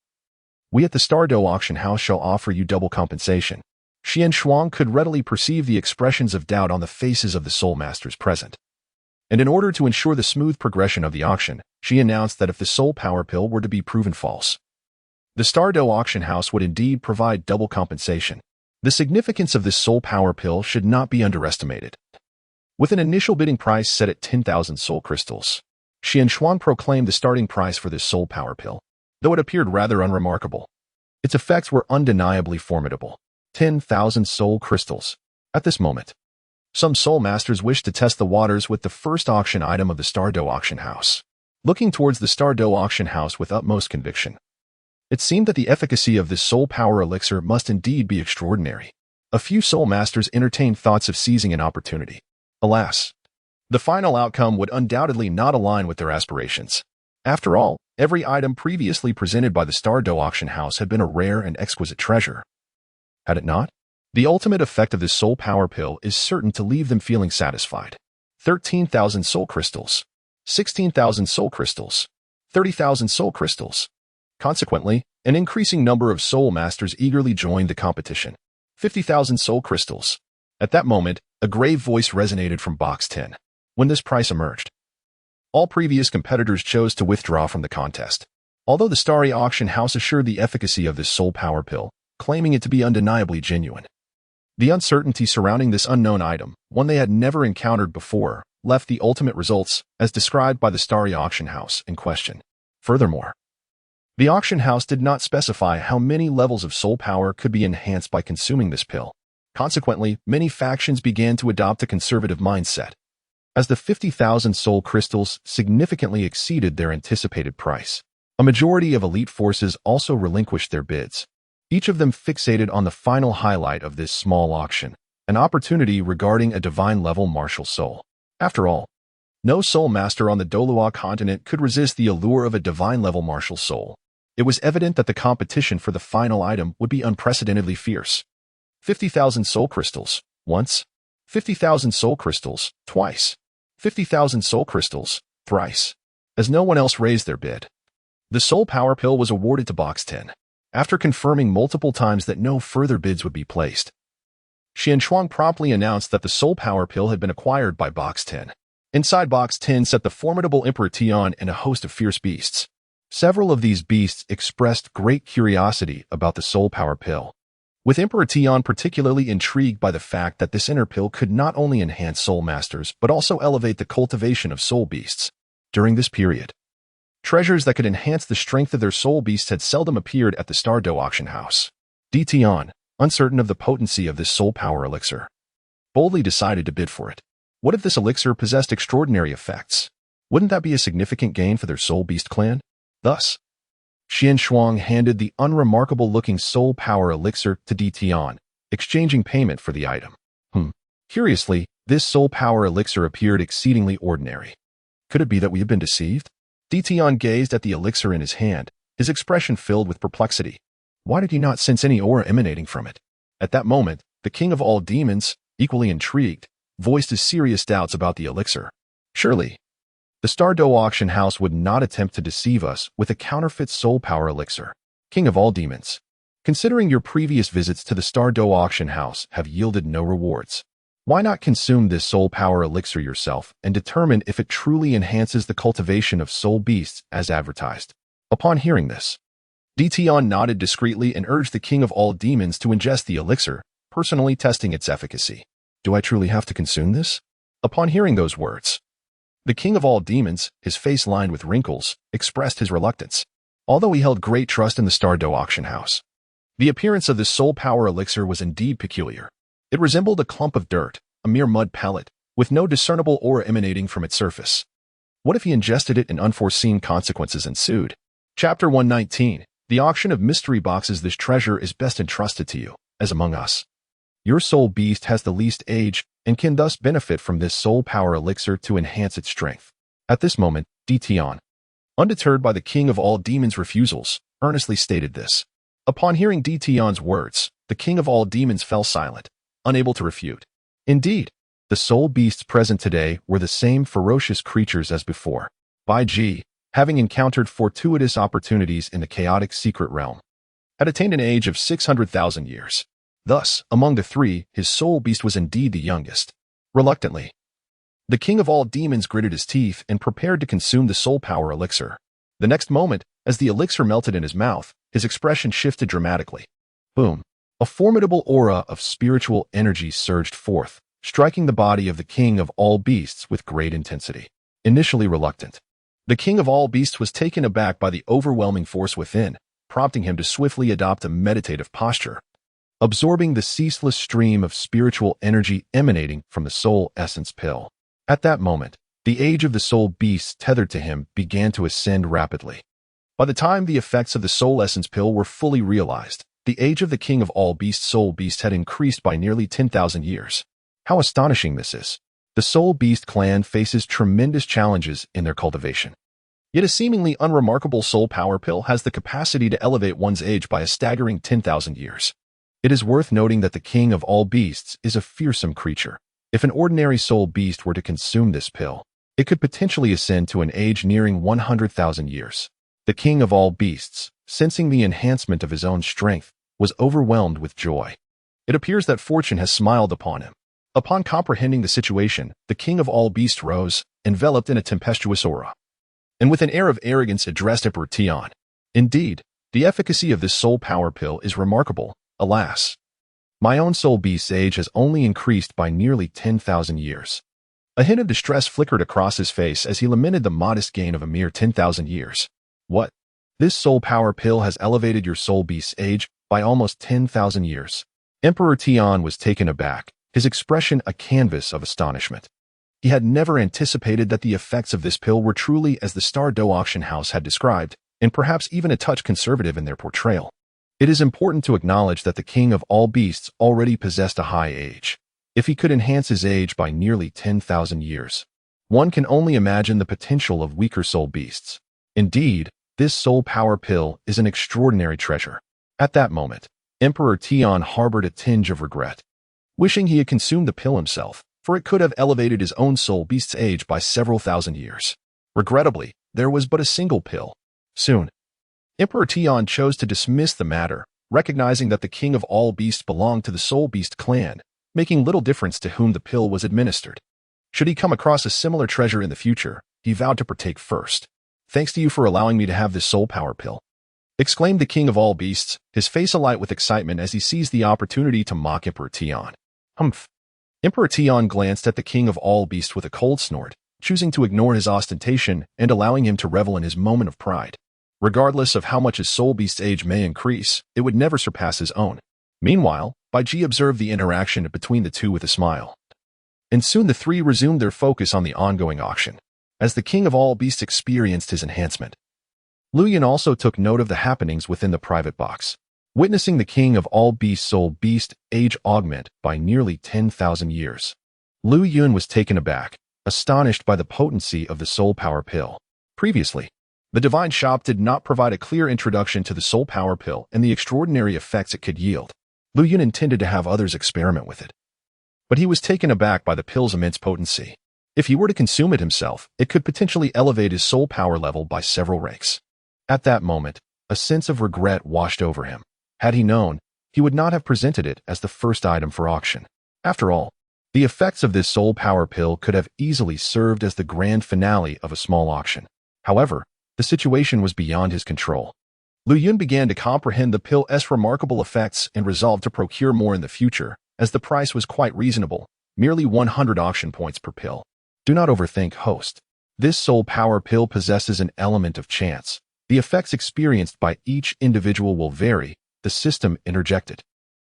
we at the Star Dou Auction House shall offer you double compensation. Xian Shuang could readily perceive the expressions of doubt on the faces of the soul masters present. And in order to ensure the smooth progression of the auction, she announced that if the soul power pill were to be proven false, the Star Dou Auction House would indeed provide double compensation. The significance of this soul power pill should not be underestimated. With an initial bidding price set at 10,000 soul crystals, Xian Shuang proclaimed the starting price for this soul power pill. Though it appeared rather unremarkable, its effects were undeniably formidable. 10,000 soul crystals. At this moment, some soul masters wished to test the waters with the first auction item of the Star Dou Auction House. Looking towards the Star Dou Auction House with utmost conviction, it seemed that the efficacy of this soul power elixir must indeed be extraordinary. A few soul masters entertained thoughts of seizing an opportunity. Alas, the final outcome would undoubtedly not align with their aspirations. After all, every item previously presented by the Star Dou Auction House had been a rare and exquisite treasure. Had it not? The ultimate effect of this soul power pill is certain to leave them feeling satisfied. 13,000 soul crystals, 16,000 soul crystals, 30,000 soul crystals. Consequently, an increasing number of soul masters eagerly joined the competition. 50,000 soul crystals. At that moment, a grave voice resonated from Box 10. When this price emerged, all previous competitors chose to withdraw from the contest. Although the Star Dou Auction House assured the efficacy of this soul power pill, claiming it to be undeniably genuine, the uncertainty surrounding this unknown item, one they had never encountered before, left the ultimate results, as described by the Star Dou Auction House, in question. Furthermore, the auction house did not specify how many levels of soul power could be enhanced by consuming this pill. Consequently, many factions began to adopt a conservative mindset, as the 50,000 soul crystals significantly exceeded their anticipated price. A majority of elite forces also relinquished their bids, each of them fixated on the final highlight of this small auction, an opportunity regarding a divine-level martial soul. After all, no soul master on the Douluo Continent could resist the allure of a divine-level martial soul. It was evident that the competition for the final item would be unprecedentedly fierce. 50,000 soul crystals, once. 50,000 soul crystals, twice. 50,000 soul crystals, thrice. As no one else raised their bid, the soul power pill was awarded to Box 10. After confirming multiple times that no further bids would be placed, Xian Shuang promptly announced that the soul power pill had been acquired by Box 10. Inside Box 10 sat the formidable Emperor Tian and a host of fierce beasts. Several of these beasts expressed great curiosity about the soul power pill, with Emperor Tian particularly intrigued by the fact that this inner pill could not only enhance soul masters but also elevate the cultivation of soul beasts. During this period, treasures that could enhance the strength of their soul beasts had seldom appeared at the Star Dou Auction House. Tian, uncertain of the potency of this soul power elixir, boldly decided to bid for it. What if this elixir possessed extraordinary effects? Wouldn't that be a significant gain for their soul beast clan? Thus, Xian Shuang handed the unremarkable-looking soul power elixir to Tian, exchanging payment for the item. Curiously, this soul power elixir appeared exceedingly ordinary. Could it be that we have been deceived? Dition gazed at the elixir in his hand, his expression filled with perplexity. Why did he not sense any aura emanating from it? At that moment, the king of all demons, equally intrigued, voiced his serious doubts about the elixir. Surely, the Star Dou Auction House would not attempt to deceive us with a counterfeit soul power elixir. King of all demons, considering your previous visits to the Star Dou Auction House have yielded no rewards, why not consume this soul power elixir yourself and determine if it truly enhances the cultivation of soul beasts as advertised? Upon hearing this, Dition nodded discreetly and urged the king of all demons to ingest the elixir, personally testing its efficacy. Do I truly have to consume this? Upon hearing those words, the king of all demons, his face lined with wrinkles, expressed his reluctance, although he held great trust in the Star Dou Auction House. The appearance of this soul power elixir was indeed peculiar. It resembled a clump of dirt, a mere mud pellet, with no discernible aura emanating from its surface. What if he ingested it and unforeseen consequences ensued? Chapter 119. The auction of mystery boxes. This treasure is best entrusted to you, as among us. Your soul beast has the least age and can thus benefit from this soul power elixir to enhance its strength. At this moment, Dition, undeterred by the king of all demons' refusals, earnestly stated this. Upon hearing Dition's words, the king of all demons fell silent, unable to refute. Indeed, the soul beasts present today were the same ferocious creatures as before. Bai Ji, having encountered fortuitous opportunities in the chaotic secret realm, had attained an age of 600,000 years. Thus, among the three, his soul beast was indeed the youngest. Reluctantly, the king of all demons gritted his teeth and prepared to consume the soul power elixir. The next moment, as the elixir melted in his mouth, his expression shifted dramatically. Boom! A formidable aura of spiritual energy surged forth, striking the body of the king of all beasts with great intensity. Initially reluctant, the king of all beasts was taken aback by the overwhelming force within, prompting him to swiftly adopt a meditative posture, absorbing the ceaseless stream of spiritual energy emanating from the soul essence pill. At that moment, the age of the soul beasts tethered to him began to ascend rapidly. By the time the effects of the soul essence pill were fully realized, the age of the king of all beasts soul beast had increased by nearly 10,000 years. How astonishing this is! The soul beast clan faces tremendous challenges in their cultivation. Yet a seemingly unremarkable soul power pill has the capacity to elevate one's age by a staggering 10,000 years. It is worth noting that the king of all beasts is a fearsome creature. If an ordinary soul beast were to consume this pill, it could potentially ascend to an age nearing 100,000 years. The king of all beasts, sensing the enhancement of his own strength, was overwhelmed with joy. It appears that fortune has smiled upon him. Upon comprehending the situation, the king of all beasts rose, enveloped in a tempestuous aura, and with an air of arrogance addressed Emperor Tian. Indeed, the efficacy of this soul power pill is remarkable. Alas, my own soul beast's age has only increased by nearly 10,000 years. A hint of distress flickered across his face as he lamented the modest gain of a mere 10,000 years. What? This soul power pill has elevated your soul beast's age by almost 10,000 years. Emperor Tian was taken aback, his expression a canvas of astonishment. He had never anticipated that the effects of this pill were truly as the Star Dou Auction House had described, and perhaps even a touch conservative in their portrayal. It is important to acknowledge that the king of all beasts already possessed a high age. If he could enhance his age by nearly 10,000 years, one can only imagine the potential of weaker soul beasts. Indeed, this soul power pill is an extraordinary treasure. At that moment, Emperor Tian harbored a tinge of regret, wishing he had consumed the pill himself, for it could have elevated his own soul beast's age by several thousand years. Regrettably, there was but a single pill. Soon, Emperor Tian chose to dismiss the matter, recognizing that the king of all beasts belonged to the soul beast clan, making little difference to whom the pill was administered. Should he come across a similar treasure in the future, he vowed to partake first. Thanks to you for allowing me to have this soul power pill, exclaimed the king of all beasts, his face alight with excitement as he seized the opportunity to mock Emperor Tian. Humph. Emperor Tian glanced at the king of all beasts with a cold snort, choosing to ignore his ostentation and allowing him to revel in his moment of pride. Regardless of how much his soul beast's age may increase, it would never surpass his own. Meanwhile, Bai Ji observed the interaction between the two with a smile. And soon the three resumed their focus on the ongoing auction. As the king of all beasts experienced his enhancement, Lu Yun also took note of the happenings within the private box. Witnessing the king of all beasts' soul beast age augment by nearly 10,000 years, Lu Yun was taken aback, astonished by the potency of the soul power pill. Previously, The divine shop did not provide a clear introduction to the soul power pill and the extraordinary effects it could yield. Lu Yun intended to have others experiment with it. But he was taken aback by the pill's immense potency. If he were to consume it himself, it could potentially elevate his soul power level by several ranks. At that moment, a sense of regret washed over him. Had he known, he would not have presented it as the first item for auction. After all, the effects of this soul power pill could have easily served as the grand finale of a small auction. However, the situation was beyond his control. Lu Yun began to comprehend the pill's remarkable effects and resolved to procure more in the future, as the price was quite reasonable, merely 100 auction points per pill. Do not overthink, host. This soul power pill possesses an element of chance. The effects experienced by each individual will vary, the system interjected.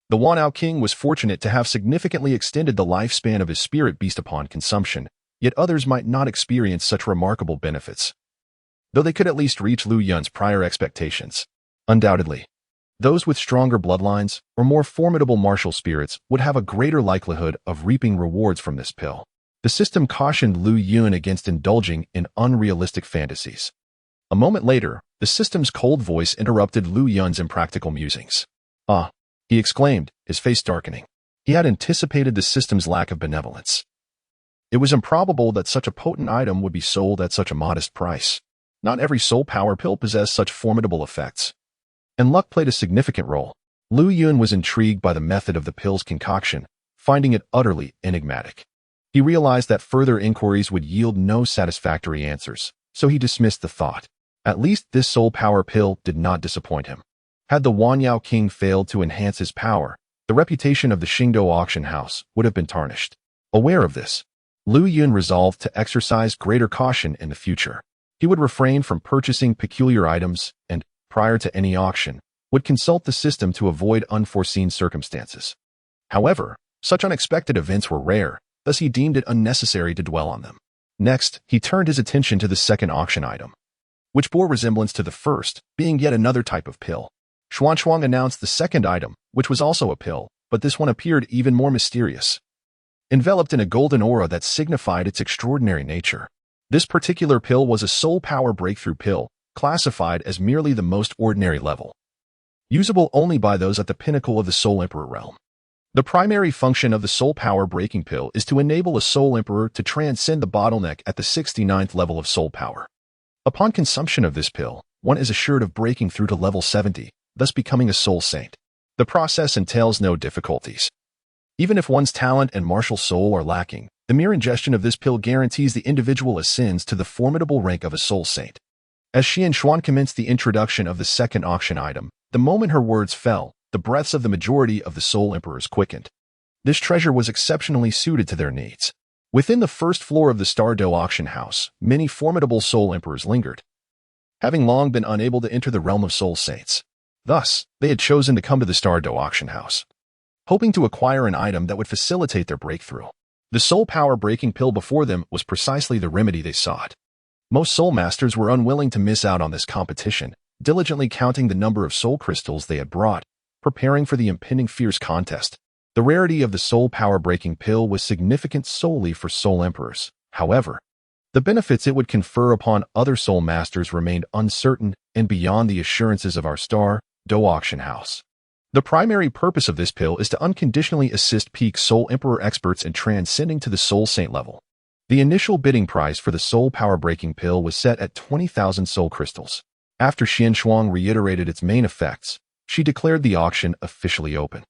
The Wanao King was fortunate to have significantly extended the lifespan of his spirit beast upon consumption, yet others might not experience such remarkable benefits, though they could at least reach Lu Yun's prior expectations. Undoubtedly, those with stronger bloodlines or more formidable martial spirits would have a greater likelihood of reaping rewards from this pill. The system cautioned Lu Yun against indulging in unrealistic fantasies. A moment later, the system's cold voice interrupted Lu Yun's impractical musings. "Ah," he exclaimed, his face darkening. He had anticipated the system's lack of benevolence. It was improbable that such a potent item would be sold at such a modest price. Not every soul power pill possessed such formidable effects, and luck played a significant role. Lu Yun was intrigued by the method of the pill's concoction, finding it utterly enigmatic. He realized that further inquiries would yield no satisfactory answers, so he dismissed the thought. At least this soul power pill did not disappoint him. Had the Wanao King failed to enhance his power, the reputation of the Star Dou Auction House would have been tarnished. Aware of this, Lu Yun resolved to exercise greater caution in the future. He would refrain from purchasing peculiar items and, prior to any auction, would consult the system to avoid unforeseen circumstances. However, such unexpected events were rare, thus he deemed it unnecessary to dwell on them. Next, he turned his attention to the second auction item, which bore resemblance to the first, being yet another type of pill. Xuan announced the second item, which was also a pill, but this one appeared even more mysterious, enveloped in a golden aura that signified its extraordinary nature. This particular pill was a soul power breakthrough pill, classified as merely the most ordinary level, usable only by those at the pinnacle of the Soul Emperor realm. The primary function of the soul power breaking pill is to enable a Soul Emperor to transcend the bottleneck at the 69th level of soul power. Upon consumption of this pill, one is assured of breaking through to level 70, thus becoming a soul saint. The process entails no difficulties. Even if one's talent and martial soul are lacking, the mere ingestion of this pill guarantees the individual ascends to the formidable rank of a soul saint. As Xuan commenced the introduction of the second auction item, the moment her words fell, the breaths of the majority of the Soul Emperors quickened. This treasure was exceptionally suited to their needs. Within the first floor of the Star Dou Auction House, many formidable Soul Emperors lingered, having long been unable to enter the realm of soul saints. Thus, they had chosen to come to the Star Dou Auction House, hoping to acquire an item that would facilitate their breakthrough. The soul power breaking pill before them was precisely the remedy they sought. Most soul masters were unwilling to miss out on this competition, diligently counting the number of soul crystals they had brought, preparing for the impending fierce contest. The rarity of the soul power breaking pill was significant solely for soul emperors. However, the benefits it would confer upon other soul masters remained uncertain and beyond the assurances of our Star Dou Auction House. The primary purpose of this pill is to unconditionally assist peak soul emperor experts in transcending to the soul saint level. The initial bidding price for the soul power breaking pill was set at 20,000 soul crystals. After Xuan reiterated its main effects, she declared the auction officially open.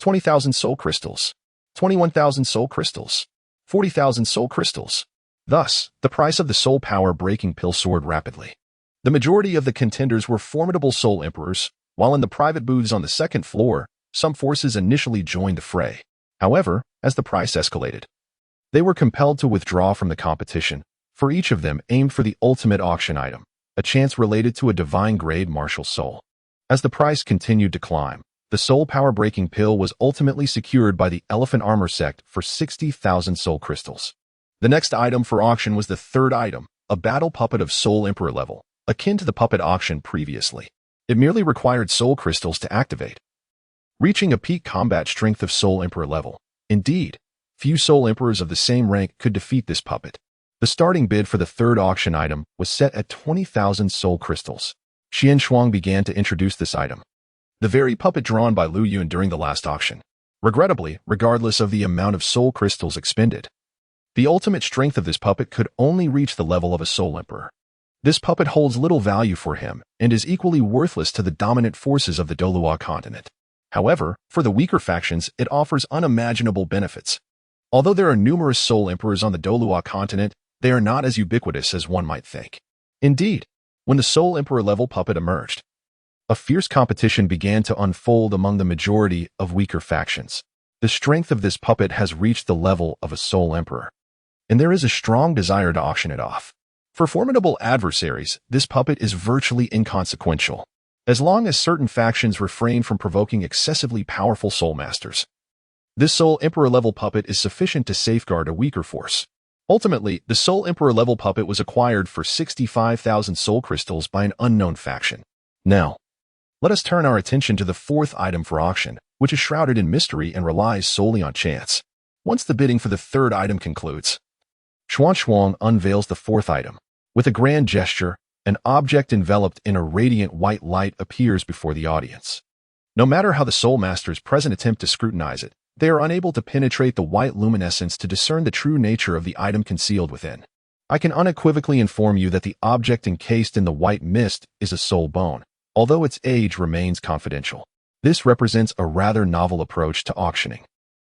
20,000 soul crystals, 21,000 soul crystals, 40,000 soul crystals. Thus, the price of the soul power breaking pill soared rapidly. The majority of the contenders were formidable soul emperors, while in the private booths on the second floor, some forces initially joined the fray. However, as the price escalated, they were compelled to withdraw from the competition, for each of them aimed for the ultimate auction item, a chance related to a divine-grade martial soul. As the price continued to climb, the soul power breaking pill was ultimately secured by the Elephant Armor Sect for 60,000 soul crystals. The next item for auction was the third item, a battle puppet of soul emperor level, akin to the puppet auction previously. It merely required soul crystals to activate, reaching a peak combat strength of soul emperor level. Indeed, few soul emperors of the same rank could defeat this puppet. The starting bid for the third auction item was set at 20,000 soul crystals. Xian Shuang began to introduce this item, the very puppet drawn by Lu Yun during the last auction. Regrettably, regardless of the amount of soul crystals expended, the ultimate strength of this puppet could only reach the level of a soul emperor. This puppet holds little value for him and is equally worthless to the dominant forces of the Douluo Continent. However, for the weaker factions, it offers unimaginable benefits. Although there are numerous soul emperors on the Douluo Continent, they are not as ubiquitous as one might think. Indeed, when the soul emperor level puppet emerged, a fierce competition began to unfold among the majority of weaker factions. The strength of this puppet has reached the level of a soul emperor, and there is a strong desire to auction it off. For formidable adversaries, this puppet is virtually inconsequential, as long as certain factions refrain from provoking excessively powerful soul masters. This soul emperor level puppet is sufficient to safeguard a weaker force. Ultimately, the soul emperor level puppet was acquired for 65,000 soul crystals by an unknown faction. Now, let us turn our attention to the fourth item for auction, which is shrouded in mystery and relies solely on chance. Once the bidding for the third item concludes, Xuan Shuang unveils the fourth item. With a grand gesture, an object enveloped in a radiant white light appears before the audience. No matter how the soul masters present attempt to scrutinize it, they are unable to penetrate the white luminescence to discern the true nature of the item concealed within. I can unequivocally inform you that the object encased in the white mist is a soul bone, although its age remains confidential. This represents a rather novel approach to auctioning,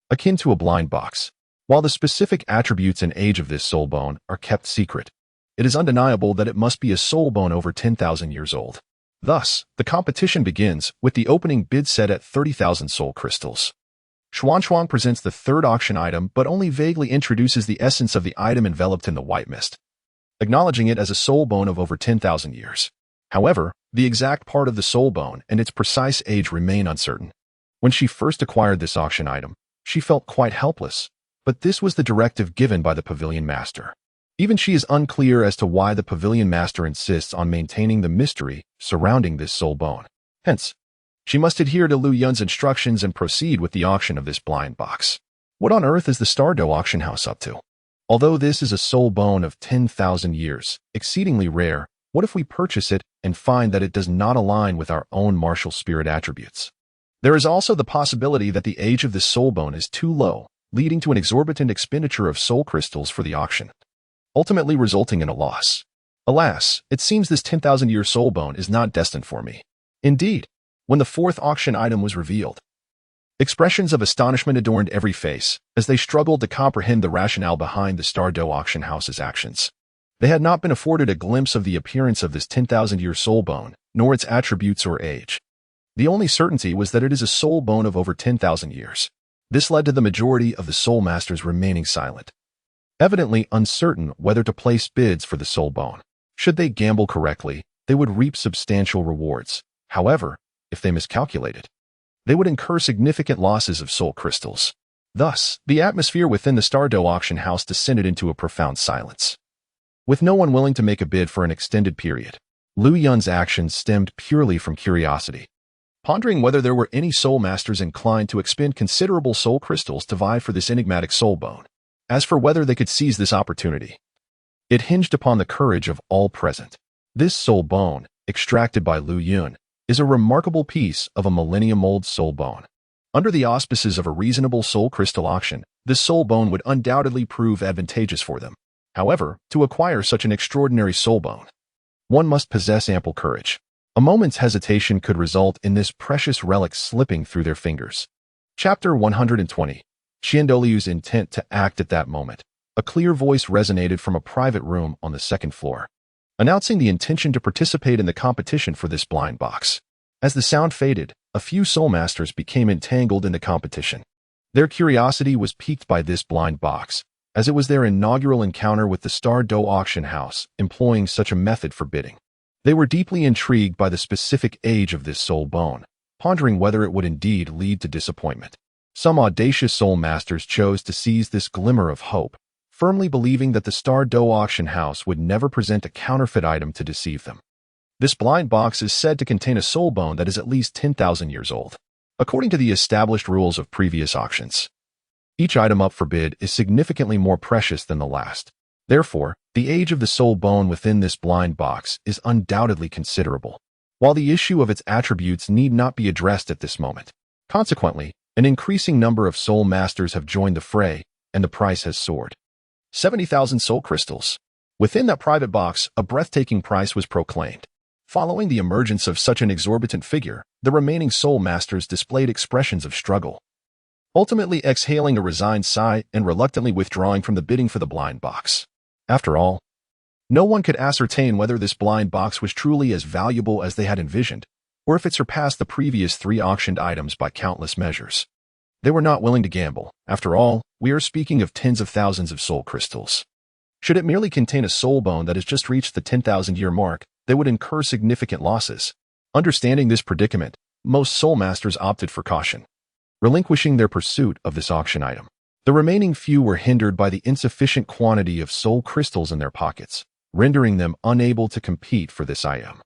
akin to a blind box. While the specific attributes and age of this soul bone are kept secret, it is undeniable that it must be a soul bone over 10,000 years old. Thus, the competition begins with the opening bid set at 30,000 soul crystals. Xuan Shuang presents the third auction item but only vaguely introduces the essence of the item enveloped in the white mist, acknowledging it as a soul bone of over 10,000 years. However, the exact part of the soul bone and its precise age remain uncertain. When she first acquired this auction item, she felt quite helpless, but this was the directive given by the pavilion master. Even she is unclear as to why the pavilion master insists on maintaining the mystery surrounding this soul bone. Hence, she must adhere to Lu Yun's instructions and proceed with the auction of this blind box. What on earth is the Star Dou Auction House up to? Although this is a soul bone of 10,000 years, exceedingly rare, what if we purchase it and find that it does not align with our own martial spirit attributes? There is also the possibility that the age of this soul bone is too low, leading to an exorbitant expenditure of soul crystals for the auction, ultimately resulting in a loss. Alas, it seems this 10,000-year soul bone is not destined for me. Indeed, when the fourth auction item was revealed, expressions of astonishment adorned every face as they struggled to comprehend the rationale behind the Star Dou Auction House's actions. They had not been afforded a glimpse of the appearance of this 10,000-year soul bone, nor its attributes or age. The only certainty was that it is a soul bone of over 10,000 years. This led to the majority of the soul masters remaining silent, evidently uncertain whether to place bids for the soul bone. Should they gamble correctly, they would reap substantial rewards. However, if they miscalculated, they would incur significant losses of soul crystals. Thus, the atmosphere within the Star Dou Auction House descended into a profound silence. With no one willing to make a bid for an extended period, Lu Yun's actions stemmed purely from curiosity, pondering whether there were any soul masters inclined to expend considerable soul crystals to vie for this enigmatic soul bone. As for whether they could seize this opportunity, it hinged upon the courage of all present. This soul bone, extracted by Lu Yun, is a remarkable piece of a millennium-old soul bone. Under the auspices of a reasonable soul crystal auction, this soul bone would undoubtedly prove advantageous for them. However, to acquire such an extraordinary soul bone, one must possess ample courage. A moment's hesitation could result in this precious relic slipping through their fingers. Chapter 120. Xian Douliu's intent to act at that moment. A clear voice resonated from a private room on the second floor, announcing the intention to participate in the competition for this blind box. As the sound faded, a few soul masters became entangled in the competition. Their curiosity was piqued by this blind box, as it was their inaugural encounter with the Star Dou Auction House, employing such a method for bidding. They were deeply intrigued by the specific age of this soul bone, pondering whether it would indeed lead to disappointment. Some audacious soul masters chose to seize this glimmer of hope, firmly believing that the Star Dou Auction House would never present a counterfeit item to deceive them. This blind box is said to contain a soul bone that is at least 10,000 years old, according to the established rules of previous auctions. Each item up for bid is significantly more precious than the last. Therefore, The age of the soul bone within this blind box is undoubtedly considerable, while the issue of its attributes need not be addressed at this moment. Consequently, an increasing number of soul masters have joined the fray, and the price has soared. 70,000 soul crystals. Within that private box, a breathtaking price was proclaimed. Following the emergence of such an exorbitant figure, the remaining soul masters displayed expressions of struggle, ultimately exhaling a resigned sigh and reluctantly withdrawing from the bidding for the blind box. After all, no one could ascertain whether this blind box was truly as valuable as they had envisioned, or if it surpassed the previous 3 auctioned items by countless measures. They were not willing to gamble. After all, we are speaking of tens of thousands of soul crystals. Should it merely contain a soul bone that has just reached the 10,000-year mark, they would incur significant losses. Understanding this predicament, most soul masters opted for caution, relinquishing their pursuit of this auction item. The remaining few were hindered by the insufficient quantity of soul crystals in their pockets, rendering them unable to compete for this item.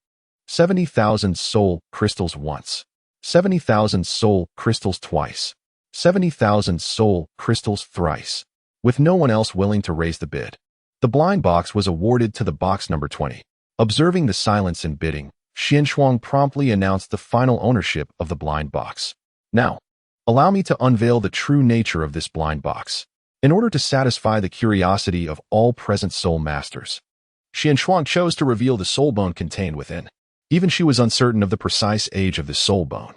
70,000 soul crystals once. 70,000 soul crystals twice. 70,000 soul crystals thrice. With no one else willing to raise the bid, the blind box was awarded to the box number 20. Observing the silence in bidding, Xianshuang promptly announced the final ownership of the blind box. Now, allow me to unveil the true nature of this blind box. In order to satisfy the curiosity of all present soul masters, Xianshuang chose to reveal the soul bone contained within. Even she was uncertain of the precise age of this soul bone.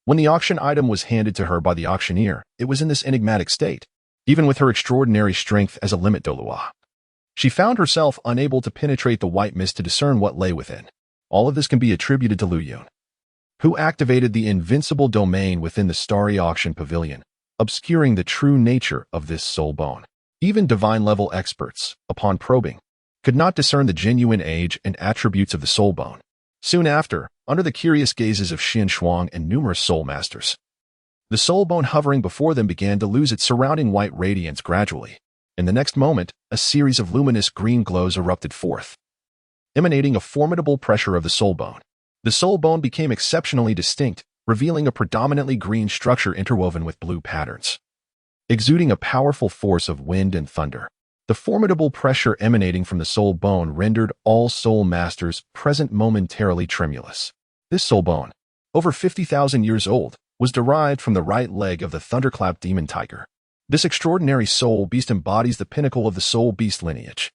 When the auction item was handed to her by the auctioneer, it was in this enigmatic state, even with her extraordinary strength as a limit Douluo. She found herself unable to penetrate the white mist to discern what lay within. All of this can be attributed to Lu Yun, who activated the invincible domain within the starry auction pavilion, obscuring the true nature of this soul bone. Even divine-level experts, upon probing, could not discern the genuine age and attributes of the soul bone. Soon after, under the curious gazes of Xianshuang and numerous soul masters, the soul bone hovering before them began to lose its surrounding white radiance gradually. In the next moment, a series of luminous green glows erupted forth, emanating a formidable pressure of the soul bone. The soul bone became exceptionally distinct, revealing a predominantly green structure interwoven with blue patterns, exuding a powerful force of wind and thunder. The formidable pressure emanating from the soul bone rendered all soul masters present momentarily tremulous. This soul bone, over 50,000 years old, was derived from the right leg of the thunderclap demon tiger. This extraordinary soul beast embodies the pinnacle of the soul beast lineage,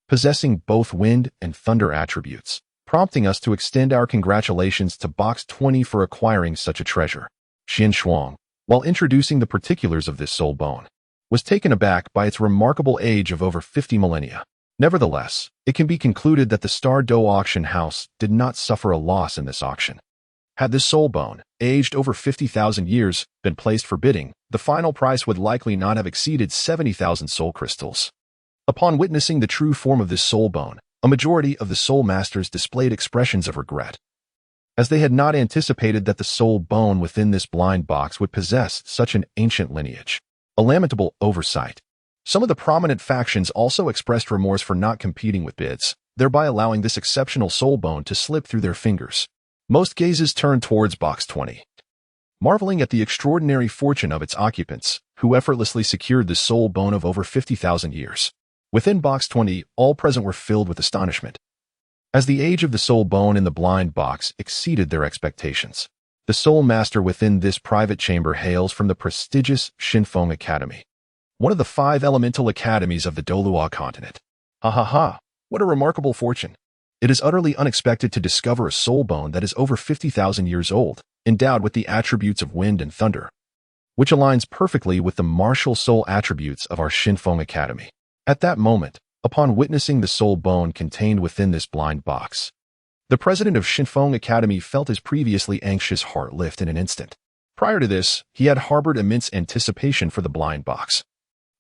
possessing both wind and thunder attributes, prompting us to extend our congratulations to Box 20 for acquiring such a treasure. Xianshuang, while introducing the particulars of this soul bone, was taken aback by its remarkable age of over 50 millennia. Nevertheless, it can be concluded that the Star Dou Auction House did not suffer a loss in this auction. Had this soul bone, aged over 50,000 years, been placed for bidding, the final price would likely not have exceeded 70,000 soul crystals. Upon witnessing the true form of this soul bone, a majority of the soul masters displayed expressions of regret, as they had not anticipated that the soul bone within this blind box would possess such an ancient lineage. A lamentable oversight. Some of the prominent factions also expressed remorse for not competing with bids, thereby allowing this exceptional soul bone to slip through their fingers. Most gazes turned towards Box 20, marveling at the extraordinary fortune of its occupants, who effortlessly secured the soul bone of over 50,000 years. Within Box 20, all present were filled with astonishment, as the age of the soul bone in the blind box exceeded their expectations. The soul master within this private chamber hails from the prestigious Xinfeng Academy, one of the 5 elemental academies of the Douluo Continent. Ha ha ha, what a remarkable fortune! It is utterly unexpected to discover a soul bone that is over 50,000 years old, endowed with the attributes of wind and thunder, which aligns perfectly with the martial soul attributes of our Xinfeng Academy. At that moment, upon witnessing the soul bone contained within this blind box, the president of Xinfeng Academy felt his previously anxious heart lift in an instant. Prior to this, he had harbored immense anticipation for the blind box,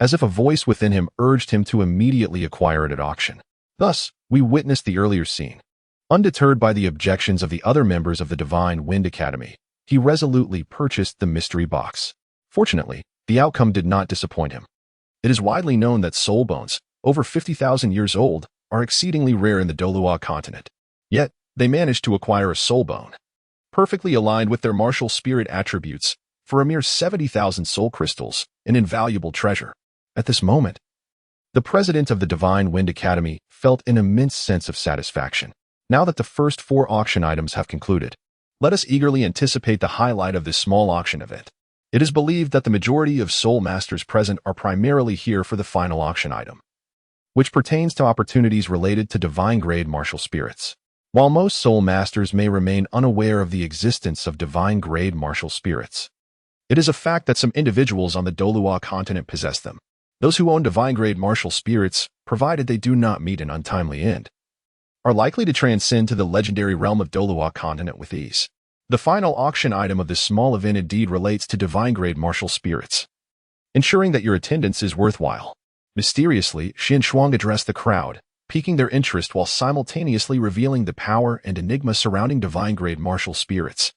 as if a voice within him urged him to immediately acquire it at auction. Thus, we witnessed the earlier scene. Undeterred by the objections of the other members of the Divine Wind Academy, he resolutely purchased the mystery box. Fortunately, the outcome did not disappoint him. It is widely known that soul bones, over 50,000 years old, are exceedingly rare in the Douluo Continent. Yet, they managed to acquire a soul bone, perfectly aligned with their martial spirit attributes, for a mere 70,000 soul crystals, an invaluable treasure. At this moment, The president of the Divine Wind Academy felt an immense sense of satisfaction. Now that the first 4 auction items have concluded, let us eagerly anticipate the highlight of this small auction event. It is believed that the majority of soul masters present are primarily here for the final auction item, which pertains to opportunities related to divine-grade martial spirits. While most soul masters may remain unaware of the existence of divine-grade martial spirits, it is a fact that some individuals on the Douluo Continent possess them. Those who own divine-grade martial spirits, provided they do not meet an untimely end, are likely to transcend to the legendary realm of Douluo Continent with ease. The final auction item of this small event indeed relates to divine-grade martial spirits, ensuring that your attendance is worthwhile. Mysteriously, Xian Shuang addressed the crowd, piquing their interest while simultaneously revealing the power and enigma surrounding divine-grade martial spirits.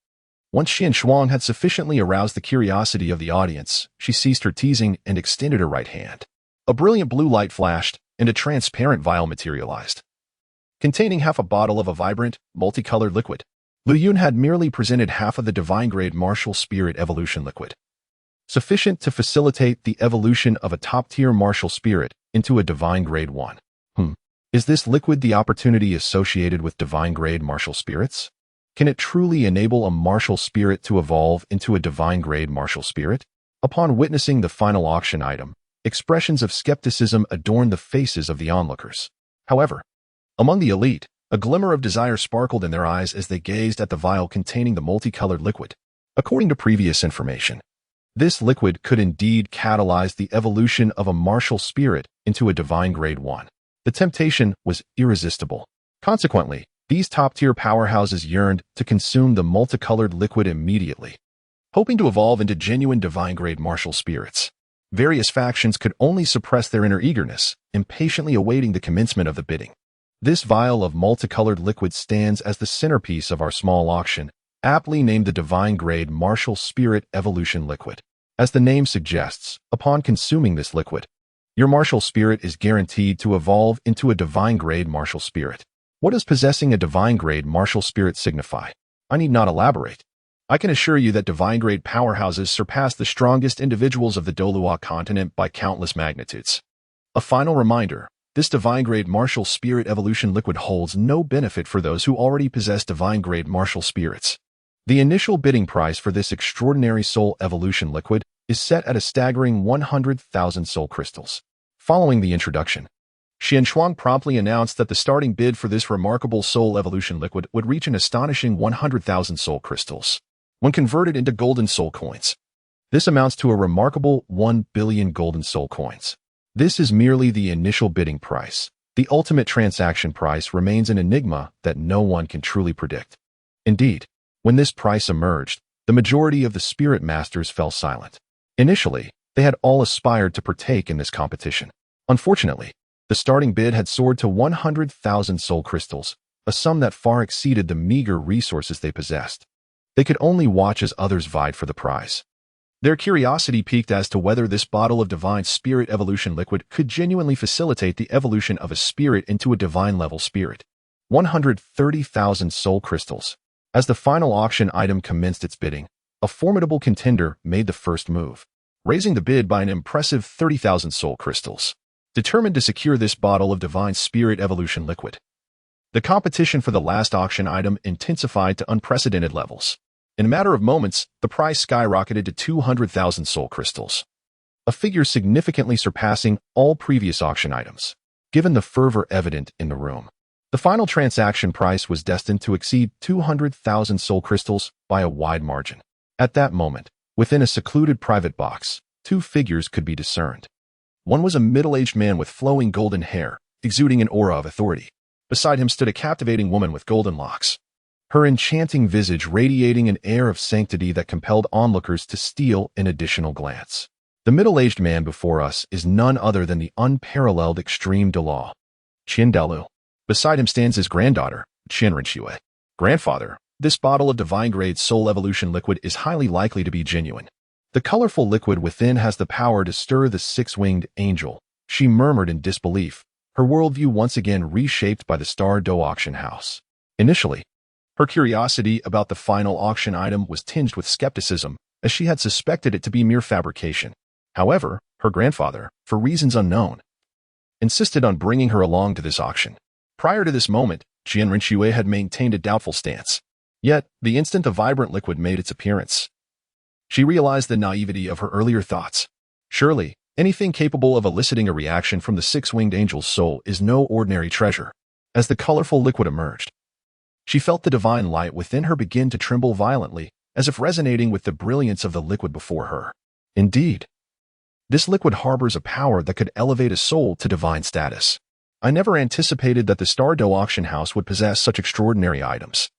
Once Xian Shuang had sufficiently aroused the curiosity of the audience, she ceased her teasing and extended her right hand. A brilliant blue light flashed, and a transparent vial materialized, containing half a bottle of a vibrant, multicolored liquid. Lu Yun had merely presented half of the divine-grade martial spirit evolution liquid, sufficient to facilitate the evolution of a top-tier martial spirit into a divine-grade one. Is this liquid the opportunity associated with divine-grade martial spirits? Can it truly enable a martial spirit to evolve into a divine-grade martial spirit? Upon witnessing the final auction item, expressions of skepticism adorned the faces of the onlookers. However, among the elite, a glimmer of desire sparkled in their eyes as they gazed at the vial containing the multicolored liquid. According to previous information, this liquid could indeed catalyze the evolution of a martial spirit into a divine grade 1. The temptation was irresistible. Consequently, these top-tier powerhouses yearned to consume the multicolored liquid immediately, hoping to evolve into genuine divine-grade martial spirits. Various factions could only suppress their inner eagerness, impatiently awaiting the commencement of the bidding. This vial of multicolored liquid stands as the centerpiece of our small auction, aptly named the divine-grade martial spirit evolution liquid. As the name suggests, upon consuming this liquid, your martial spirit is guaranteed to evolve into a divine-grade martial spirit. What does possessing a divine-grade martial spirit signify? I need not elaborate. I can assure you that divine-grade powerhouses surpass the strongest individuals of the Douluo Continent by countless magnitudes. A final reminder, this divine-grade martial spirit evolution liquid holds no benefit for those who already possess divine-grade martial spirits. The initial bidding price for this extraordinary soul evolution liquid is set at a staggering 100,000 soul crystals. Following the introduction, Xian Shuang promptly announced that the starting bid for this remarkable soul evolution liquid would reach an astonishing 100,000 soul crystals. When converted into golden soul coins, this amounts to a remarkable 1 billion golden soul coins. This is merely the initial bidding price. The ultimate transaction price remains an enigma that no one can truly predict. Indeed, when this price emerged, the majority of the spirit masters fell silent. Initially, they had all aspired to partake in this competition. Unfortunately, the starting bid had soared to 100,000 soul crystals, a sum that far exceeded the meager resources they possessed. They could only watch as others vied for the prize. Their curiosity piqued as to whether this bottle of divine spirit evolution liquid could genuinely facilitate the evolution of a spirit into a divine-level spirit. 130,000 soul crystals. As the final auction item commenced its bidding, a formidable contender made the first move, raising the bid by an impressive 30,000 soul crystals. Determined to secure this bottle of divine spirit evolution liquid, the competition for the last auction item intensified to unprecedented levels. In a matter of moments, the price skyrocketed to 200,000 soul crystals, a figure significantly surpassing all previous auction items. Given the fervor evident in the room, the final transaction price was destined to exceed 200,000 soul crystals by a wide margin. At that moment, within a secluded private box, two figures could be discerned. One was a middle-aged man with flowing golden hair, exuding an aura of authority. Beside him stood a captivating woman with golden locks, her enchanting visage radiating an air of sanctity that compelled onlookers to steal an additional glance. The middle-aged man before us is none other than the unparalleled extreme Douluo, Qin Dalu. Beside him stands his granddaughter, Qin Renxue. Grandfather, this bottle of divine-grade soul evolution liquid is highly likely to be genuine. The colorful liquid within has the power to stir the six-winged angel, she murmured in disbelief, her worldview once again reshaped by the Star Dou Auction House. Initially, her curiosity about the final auction item was tinged with skepticism, as she had suspected it to be mere fabrication. However, her grandfather, for reasons unknown, insisted on bringing her along to this auction. Prior to this moment, Qian Rinxue had maintained a doubtful stance. Yet, the instant the vibrant liquid made its appearance, she realized the naivety of her earlier thoughts. Surely, anything capable of eliciting a reaction from the six-winged angel's soul is no ordinary treasure. As the colorful liquid emerged, she felt the divine light within her begin to tremble violently, as if resonating with the brilliance of the liquid before her. Indeed, this liquid harbors a power that could elevate a soul to divine status. I never anticipated that the Star Dou Auction House would possess such extraordinary items.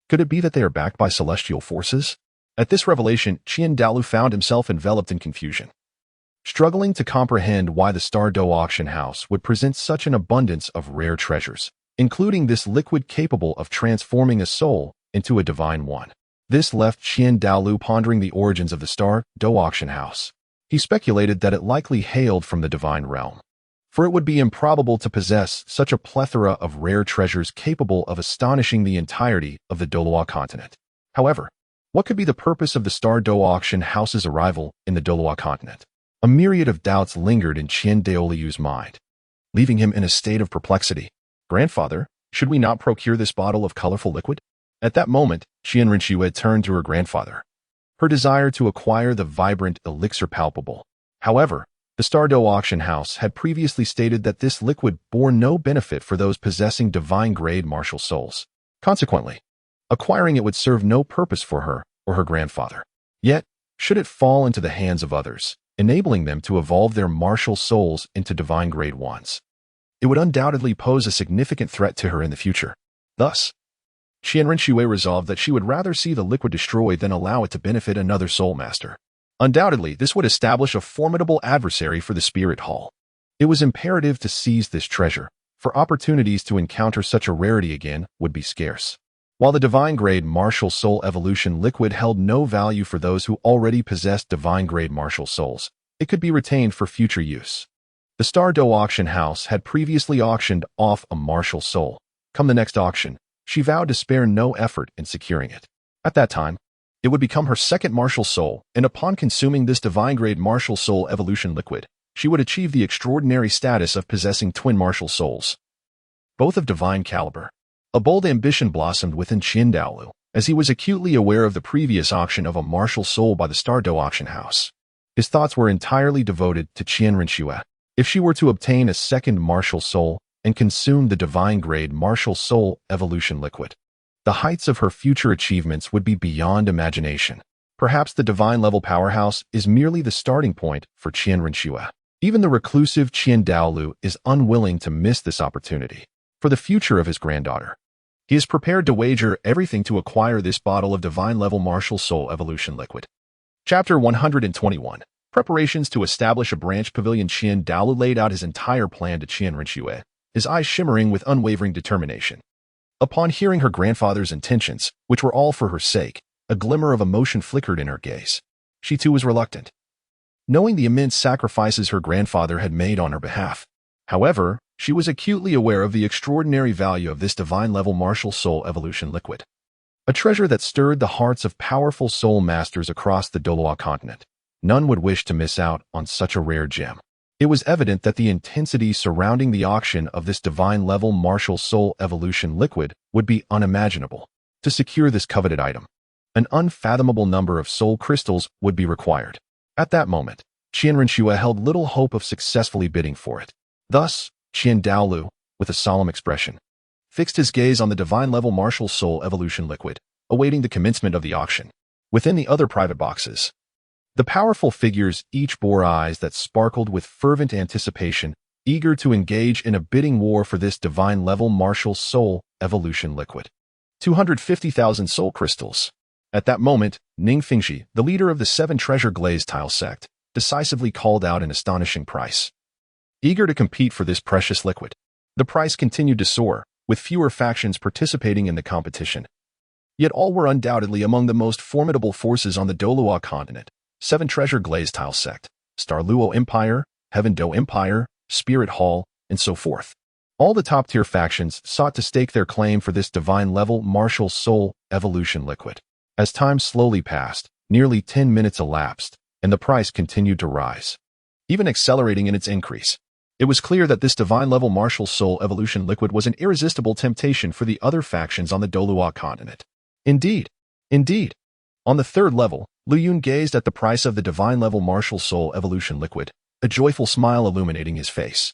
Could it be that they are backed by celestial forces? At this revelation, Qian Daolu found himself enveloped in confusion, struggling to comprehend why the Star Dou Auction House would present such an abundance of rare treasures, including this liquid capable of transforming a soul into a divine one. This left Qian Daolu pondering the origins of the Star Dou Auction House. He speculated that it likely hailed from the divine realm, for it would be improbable to possess such a plethora of rare treasures capable of astonishing the entirety of the Douluo Continent. However, what could be the purpose of the Star Dou Auction House's arrival in the Douluo Continent? A myriad of doubts lingered in Qian Daolu's mind, leaving him in a state of perplexity. Grandfather, should we not procure this bottle of colorful liquid? At that moment, Qian Rinxue turned to her grandfather, her desire to acquire the vibrant elixir palpable. However, the Star Dou Auction House had previously stated that this liquid bore no benefit for those possessing divine-grade martial souls. Consequently, acquiring it would serve no purpose for her or her grandfather. Yet, should it fall into the hands of others, enabling them to evolve their martial souls into divine-grade ones, it would undoubtedly pose a significant threat to her in the future. Thus, Qian Rinxue resolved that she would rather see the liquid destroyed than allow it to benefit another soul master. Undoubtedly, this would establish a formidable adversary for the Spirit Hall. It was imperative to seize this treasure, for opportunities to encounter such a rarity again would be scarce. While the divine-grade martial soul evolution liquid held no value for those who already possessed divine-grade martial souls, it could be retained for future use. The Star Dou Auction House had previously auctioned off a martial soul. Come the next auction, she vowed to spare no effort in securing it. At that time, it would become her second martial soul, and upon consuming this divine-grade martial soul evolution liquid, she would achieve the extraordinary status of possessing twin martial souls, both of divine caliber. A bold ambition blossomed within Qian Daolu, as he was acutely aware of the previous auction of a martial soul by the Star Dou Auction House. His thoughts were entirely devoted to Qian Rinxue. If she were to obtain a second martial soul and consume the divine-grade martial soul evolution liquid, the heights of her future achievements would be beyond imagination. Perhaps the divine-level powerhouse is merely the starting point for Qian Rinxue. Even the reclusive Qian Daolu is unwilling to miss this opportunity. For the future of his granddaughter, he is prepared to wager everything to acquire this bottle of divine-level martial soul evolution liquid. Chapter 121. Preparations to establish a branch pavilion. Qian Daolu laid out his entire plan to Qian Rinxue, his eyes shimmering with unwavering determination. Upon hearing her grandfather's intentions, which were all for her sake, a glimmer of emotion flickered in her gaze. She too was reluctant, knowing the immense sacrifices her grandfather had made on her behalf. However, she was acutely aware of the extraordinary value of this divine-level martial soul evolution liquid, a treasure that stirred the hearts of powerful soul masters across the Douluo Continent. None would wish to miss out on such a rare gem. It was evident that the intensity surrounding the auction of this divine-level martial soul evolution liquid would be unimaginable. To secure this coveted item, an unfathomable number of soul crystals would be required. At that moment, Qian Rinxue held little hope of successfully bidding for it. Thus, Qian Daolu, with a solemn expression, fixed his gaze on the divine-level martial soul evolution liquid, awaiting the commencement of the auction. Within the other private boxes, the powerful figures each bore eyes that sparkled with fervent anticipation, eager to engage in a bidding war for this divine-level martial soul evolution liquid. 250,000 soul crystals. At that moment, Ning Fingxi, the leader of the 7 Treasure Glazed Tile sect, decisively called out an astonishing price. Eager to compete for this precious liquid, the price continued to soar, with fewer factions participating in the competition. Yet all were undoubtedly among the most formidable forces on the Douluo Continent: 7 Treasure Glazed Tile sect, Star Luo Empire, Heaven Dou Empire, Spirit Hall, and so forth. All the top-tier factions sought to stake their claim for this divine-level martial soul evolution liquid. As time slowly passed, nearly 10 minutes elapsed, and the price continued to rise, even accelerating in its increase. It was clear that this divine-level martial soul evolution liquid was an irresistible temptation for the other factions on the Douluo Continent. Indeed. On the third level, Lu Yun gazed at the price of the divine-level martial soul evolution liquid, a joyful smile illuminating his face.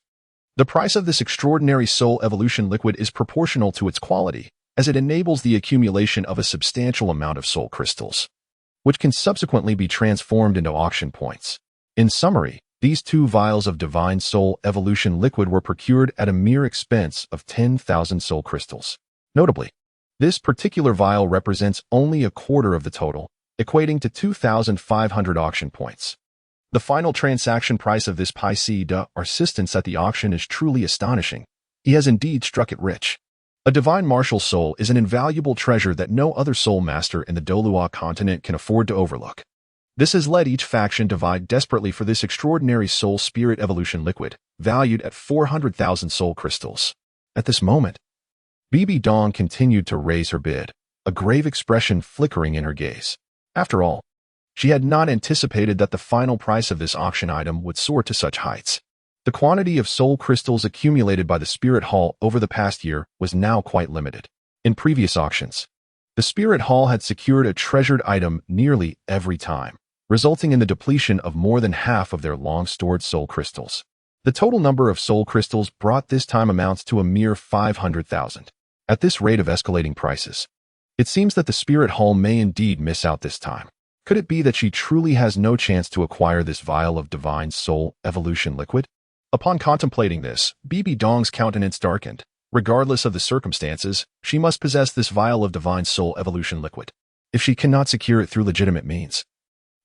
The price of this extraordinary soul evolution liquid is proportional to its quality, as it enables the accumulation of a substantial amount of soul crystals, which can subsequently be transformed into auction points. In summary, these 2 vials of divine soul evolution liquid were procured at a mere expense of 10,000 soul crystals. Notably, this particular vial represents only a quarter of the total, equating to 2,500 auction points. The final transaction price of this piece de resistance at the auction is truly astonishing. He has indeed struck it rich. A divine martial soul is an invaluable treasure that no other soul master in the Douluo Continent can afford to overlook. This has led each faction to vie desperately for this extraordinary soul spirit evolution liquid, valued at 400,000 soul crystals. At this moment, Bibi Dong continued to raise her bid, a grave expression flickering in her gaze. After all, she had not anticipated that the final price of this auction item would soar to such heights. The quantity of soul crystals accumulated by the Spirit Hall over the past year was now quite limited. In previous auctions, the Spirit Hall had secured a treasured item nearly every time, resulting in the depletion of more than half of their long-stored soul crystals. The total number of soul crystals brought this time amounts to a mere 500,000. At this rate of escalating prices, it seems that the Spirit Hall may indeed miss out this time. Could it be that she truly has no chance to acquire this vial of divine soul evolution liquid? Upon contemplating this, Bibi Dong's countenance darkened. Regardless of the circumstances, she must possess this vial of divine soul evolution liquid. If she cannot secure it through legitimate means,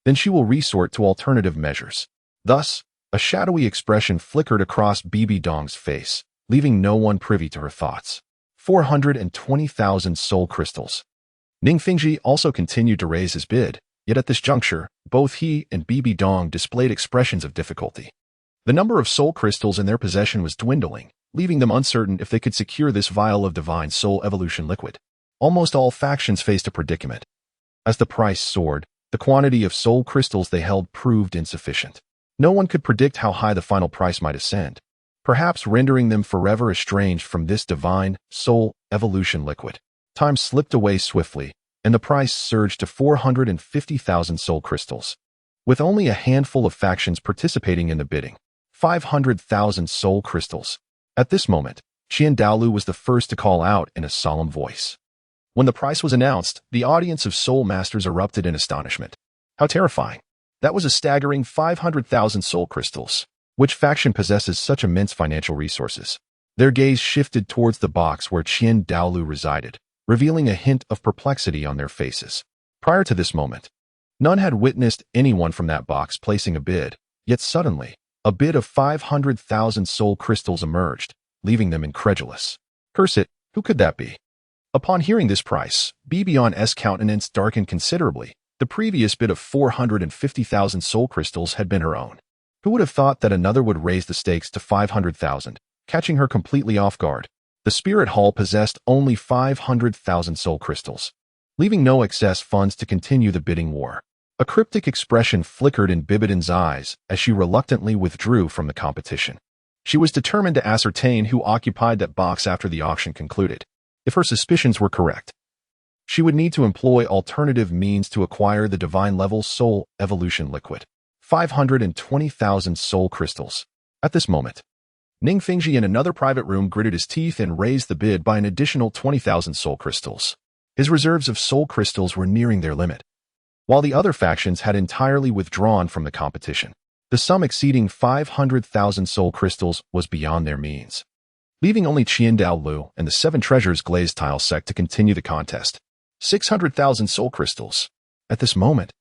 then she will resort to alternative measures. Thus, a shadowy expression flickered across Bibi Dong's face, leaving no one privy to her thoughts. 420,000 soul crystals. Ning Fingji also continued to raise his bid, yet at this juncture, both he and Bibi Dong displayed expressions of difficulty. The number of soul crystals in their possession was dwindling, leaving them uncertain if they could secure this vial of divine soul evolution liquid. Almost all factions faced a predicament. As the price soared, the quantity of soul crystals they held proved insufficient. No one could predict how high the final price might ascend, perhaps rendering them forever estranged from this divine soul evolution liquid. Time slipped away swiftly, and the price surged to 450,000 soul crystals. With only a handful of factions participating in the bidding, 500,000 soul crystals. At this moment, Qian Daolu was the first to call out in a solemn voice. When the price was announced, the audience of soul masters erupted in astonishment. How terrifying! That was a staggering 500,000 soul crystals. Which faction possesses such immense financial resources? Their gaze shifted towards the box where Qian Daolu resided, revealing a hint of perplexity on their faces. Prior to this moment, none had witnessed anyone from that box placing a bid, yet suddenly, a bid of 500,000 soul crystals emerged, leaving them incredulous. Curse it, who could that be? Upon hearing this price, Bibion's countenance darkened considerably. The previous bid of 450,000 soul crystals had been her own. Who would have thought that another would raise the stakes to 500,000, catching her completely off guard? The Spirit Hall possessed only 500,000 soul crystals, leaving no excess funds to continue the bidding war. A cryptic expression flickered in Bibidon's eyes as she reluctantly withdrew from the competition. She was determined to ascertain who occupied that box after the auction concluded. If her suspicions were correct, she would need to employ alternative means to acquire the divine-level soul evolution liquid. 520,000 soul crystals. At this moment, Ning Fingji in another private room gritted his teeth and raised the bid by an additional 20,000 soul crystals. His reserves of soul crystals were nearing their limit, while the other factions had entirely withdrawn from the competition. The sum exceeding 500,000 soul crystals was beyond their means, leaving only Qian Daolu and the 7 Treasures Sect to continue the contest. 600,000 soul crystals. At this moment,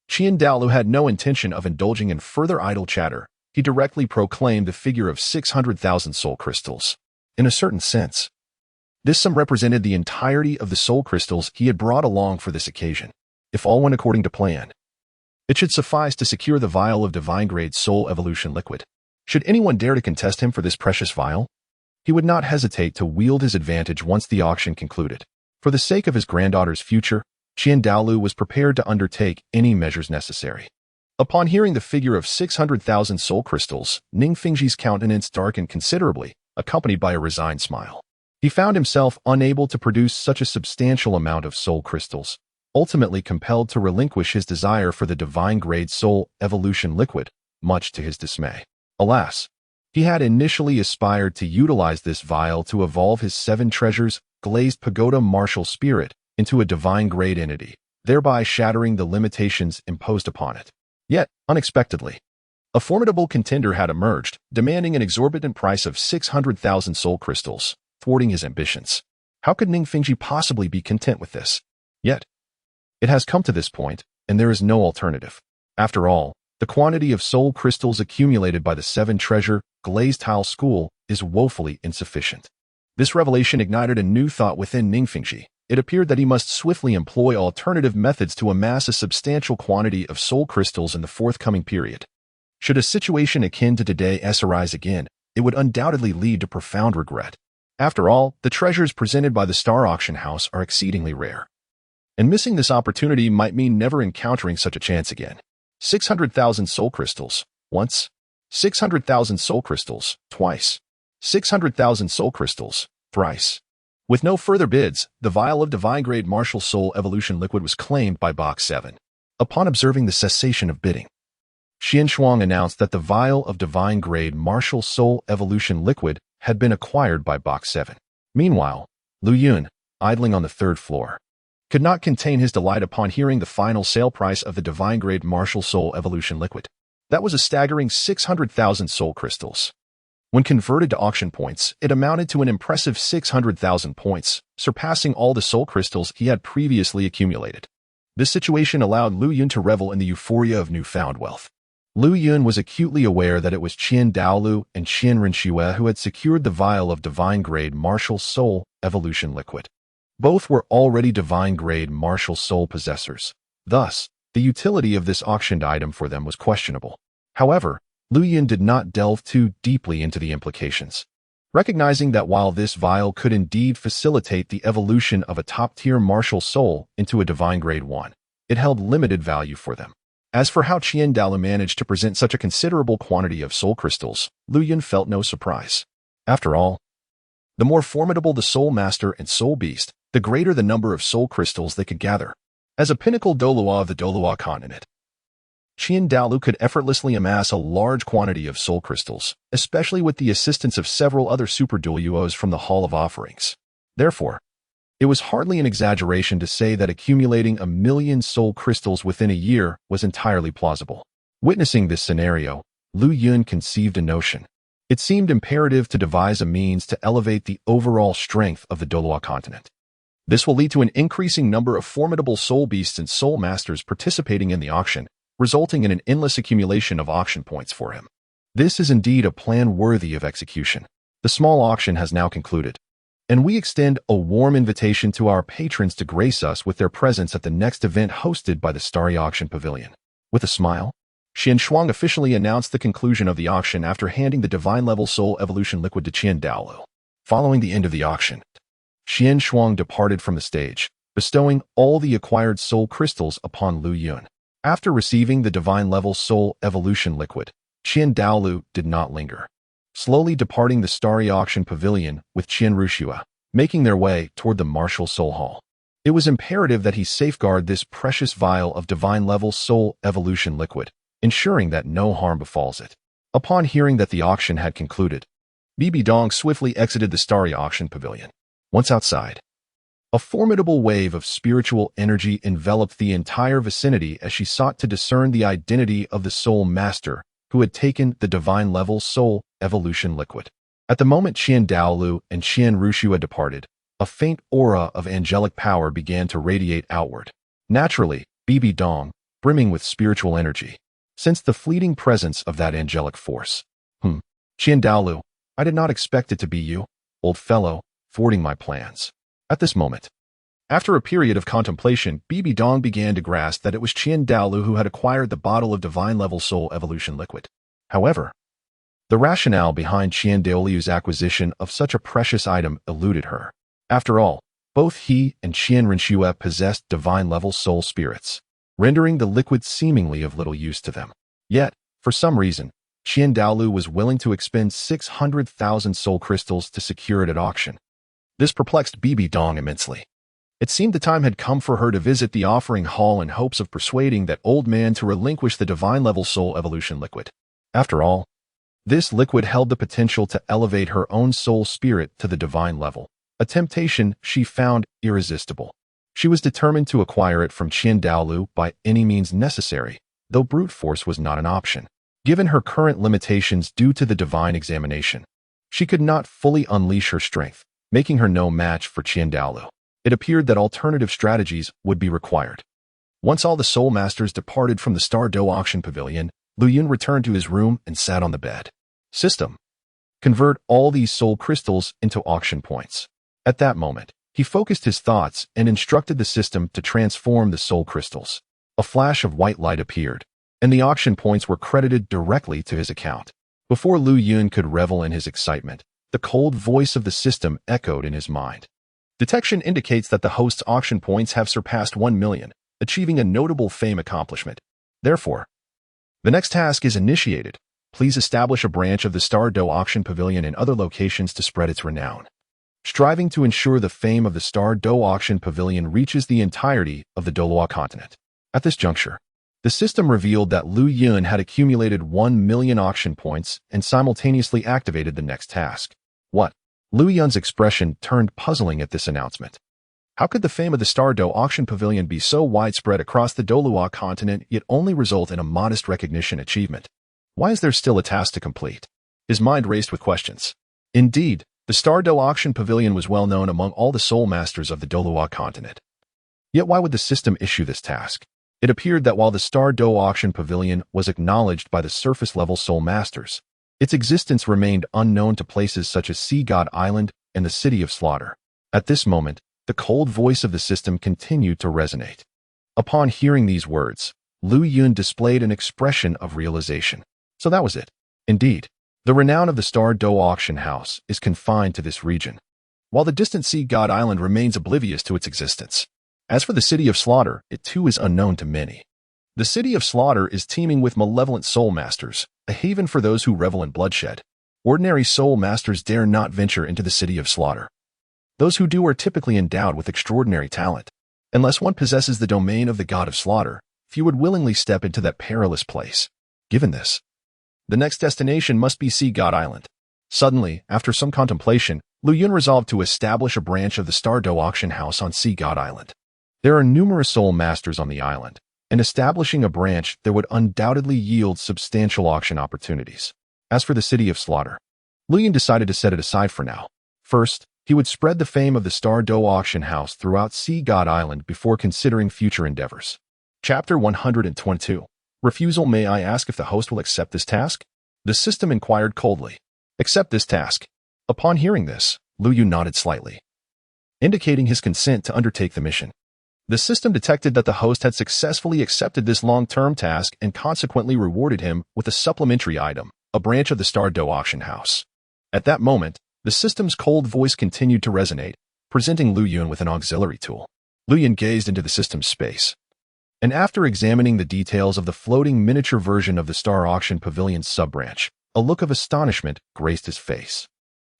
Qian Daolu had no intention of indulging in further idle chatter. He directly proclaimed the figure of 600,000 soul crystals. In a certain sense, this sum represented the entirety of the soul crystals he had brought along for this occasion. If all went according to plan, it should suffice to secure the vial of divine-grade soul evolution liquid. Should anyone dare to contest him for this precious vial, he would not hesitate to wield his advantage once the auction concluded. For the sake of his granddaughter's future, Qian Daolu was prepared to undertake any measures necessary. Upon hearing the figure of 600,000 soul crystals, Ning Fengji's countenance darkened considerably, accompanied by a resigned smile. He found himself unable to produce such a substantial amount of soul crystals, ultimately compelled to relinquish his desire for the divine-grade soul evolution liquid, much to his dismay. Alas, he had initially aspired to utilize this vial to evolve his 7 treasures glazed pagoda martial spirit into a divine-grade entity, thereby shattering the limitations imposed upon it. Yet, unexpectedly, a formidable contender had emerged, demanding an exorbitant price of 600,000 soul crystals, thwarting his ambitions. How could Ning Fengji possibly be content with this? Yet, it has come to this point, and there is no alternative. After all, the quantity of soul crystals accumulated by the 7 treasure glazed tile school is woefully insufficient. This revelation ignited a new thought within Ning Fengji. It appeared that he must swiftly employ alternative methods to amass a substantial quantity of soul crystals in the forthcoming period. Should a situation akin to today's arise again, it would undoubtedly lead to profound regret. After all, the treasures presented by the Star Auction House are exceedingly rare. And missing this opportunity might mean never encountering such a chance again. 600,000 soul crystals, once. 600,000 soul crystals, twice. 600,000 soul crystals, thrice. With no further bids, the vial of divine-grade martial soul evolution liquid was claimed by Box 7. Upon observing the cessation of bidding, Xian Shuang announced that the vial of divine-grade martial soul evolution liquid had been acquired by Box 7. Meanwhile, Lu Yun, idling on the 3rd floor, could not contain his delight upon hearing the final sale price of the divine-grade martial soul evolution liquid. That was a staggering 600,000 soul crystals. When converted to auction points, it amounted to an impressive 600,000 points, surpassing all the soul crystals he had previously accumulated. This situation allowed Lu Yun to revel in the euphoria of newfound wealth. Lu Yun was acutely aware that it was Qian Daolu and Qian Renxue who had secured the vial of divine-grade martial soul evolution liquid. Both were already divine-grade martial soul possessors. Thus, the utility of this auctioned item for them was questionable. However, Lu Yun did not delve too deeply into the implications. Recognizing that while this vial could indeed facilitate the evolution of a top-tier martial soul into a divine-grade one, it held limited value for them. As for how Qian Daolu managed to present such a considerable quantity of soul crystals, Lu Yun felt no surprise. After all, the more formidable the soul master and soul beast, the greater the number of soul crystals they could gather. As a pinnacle Douluo of the Douluo Continent, Qian Daolu could effortlessly amass a large quantity of soul crystals, especially with the assistance of several other super Douluos from the Hall of Offerings. Therefore, it was hardly an exaggeration to say that accumulating 1,000,000 soul crystals within a year was entirely plausible. Witnessing this scenario, Lu Yun conceived a notion. It seemed imperative to devise a means to elevate the overall strength of the Douluo Continent. This will lead to an increasing number of formidable soul beasts and soul masters participating in the auction, resulting in an endless accumulation of auction points for him. This is indeed a plan worthy of execution. The small auction has now concluded, and we extend a warm invitation to our patrons to grace us with their presence at the next event hosted by the Star Dou Auction Pavilion. With a smile, Xian Shuang officially announced the conclusion of the auction after handing the divine-level soul evolution liquid to Qian Daolu. Following the end of the auction, Xian Shuang departed from the stage, bestowing all the acquired soul crystals upon Lu Yun. After receiving the divine-level soul evolution liquid, Qian Daolu did not linger, slowly departing the Starry Auction Pavilion with Qian Renxue, making their way toward the Martial Soul Hall. It was imperative that he safeguard this precious vial of divine-level soul evolution liquid, ensuring that no harm befalls it. Upon hearing that the auction had concluded, Bibi Dong swiftly exited the Starry Auction Pavilion. Once outside, a formidable wave of spiritual energy enveloped the entire vicinity as she sought to discern the identity of the soul master who had taken the divine-level soul evolution liquid. At the moment Qian Daolu and Qian Renxue departed, a faint aura of angelic power began to radiate outward. Naturally, Bibi Dong, brimming with spiritual energy, sensed the fleeting presence of that angelic force. Qian Daolu, I did not expect it to be you, old fellow, thwarting my plans. At this moment, after a period of contemplation, Bibi Dong began to grasp that it was Qian Daolu who had acquired the bottle of divine-level soul evolution liquid. However, the rationale behind Qian Daolu's acquisition of such a precious item eluded her. After all, both he and Qian Renxue possessed divine-level soul spirits. rendering the liquid seemingly of little use to them. Yet, for some reason, Douluo was willing to expend 600,000 soul crystals to secure it at auction. This perplexed Bibi Dong immensely. It seemed the time had come for her to visit the offering hall in hopes of persuading that old man to relinquish the divine-level soul evolution liquid. After all, this liquid held the potential to elevate her own soul spirit to the divine level, a temptation she found irresistible. She was determined to acquire it from Douluo by any means necessary, though brute force was not an option. Given her current limitations due to the divine examination, she could not fully unleash her strength, making her no match for Douluo. It appeared that alternative strategies would be required. Once all the soul masters departed from the Star Dou Auction Pavilion, Lu Yun returned to his room and sat on the bed. System: convert all these soul crystals into auction points. At that moment, he focused his thoughts and instructed the system to transform the soul crystals. A flash of white light appeared, and the auction points were credited directly to his account. Before Lu Yun could revel in his excitement, the cold voice of the system echoed in his mind. Detection indicates that the host's auction points have surpassed 1 million, achieving a notable fame accomplishment. Therefore, the next task is initiated. Please establish a branch of the Star Dou Auction Pavilion in other locations to spread its renown. Striving to ensure the fame of the Star Dou Auction Pavilion reaches the entirety of the Douluo Continent. At this juncture, the system revealed that Lu Yun had accumulated 1 million auction points and simultaneously activated the next task. What? Lu Yun's expression turned puzzling at this announcement. How could the fame of the Star Dou Auction Pavilion be so widespread across the Douluo Continent yet only result in a modest recognition achievement? Why is there still a task to complete? His mind raced with questions. Indeed, the Star Dou Auction Pavilion was well known among all the soul masters of the Douluo Continent. Yet why would the system issue this task? It appeared that while the Star Dou Auction Pavilion was acknowledged by the surface-level soul masters, its existence remained unknown to places such as Sea God Island and the City of Slaughter. At this moment, the cold voice of the system continued to resonate. Upon hearing these words, Lu Yun displayed an expression of realization. So that was it. Indeed, the renown of the Star Dou Auction House is confined to this region, while the distant Sea God Island remains oblivious to its existence. As for the City of Slaughter, it too is unknown to many. The City of Slaughter is teeming with malevolent soul masters, a haven for those who revel in bloodshed. Ordinary soul masters dare not venture into the City of Slaughter. Those who do are typically endowed with extraordinary talent. Unless one possesses the domain of the god of slaughter, few would willingly step into that perilous place. Given this, the next destination must be Sea God Island. Suddenly, after some contemplation, Lu Yun resolved to establish a branch of the Star Dou Auction House on Sea God Island. There are numerous soul masters on the island, and establishing a branch there would undoubtedly yield substantial auction opportunities. As for the City of Slaughter, Lu Yun decided to set it aside for now. First, he would spread the fame of the Star Dou Auction House throughout Sea God Island before considering future endeavors. Chapter 122. Refusal. May I ask if the host will accept this task? The system inquired coldly. Accept this task. Upon hearing this, Lu Yun nodded slightly, indicating his consent to undertake the mission. The system detected that the host had successfully accepted this long-term task and consequently rewarded him with a supplementary item, a branch of the Star Dou Auction House. At that moment, the system's cold voice continued to resonate, presenting Lu Yun with an auxiliary tool. Lu Yun gazed into the system's space, and after examining the details of the floating miniature version of the Star Auction Pavilion's sub-branch, a look of astonishment graced his face.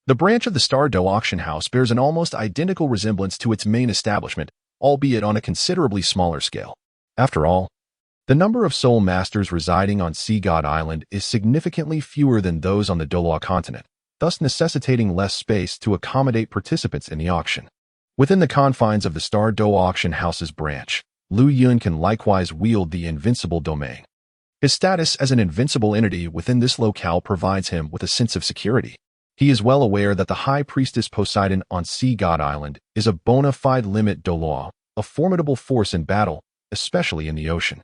The branch of the Star Dou Auction House bears an almost identical resemblance to its main establishment, albeit on a considerably smaller scale. After all, the number of soul masters residing on Sea God Island is significantly fewer than those on the Douluo Continent, thus necessitating less space to accommodate participants in the auction. Within the confines of the Star Dou Auction House's branch, Lu Yun can likewise wield the invincible domain. His status as an invincible entity within this locale provides him with a sense of security. He is well aware that the High Priestess Poseidon on Sea God Island is a bona fide limit Douluo, a formidable force in battle, especially in the ocean,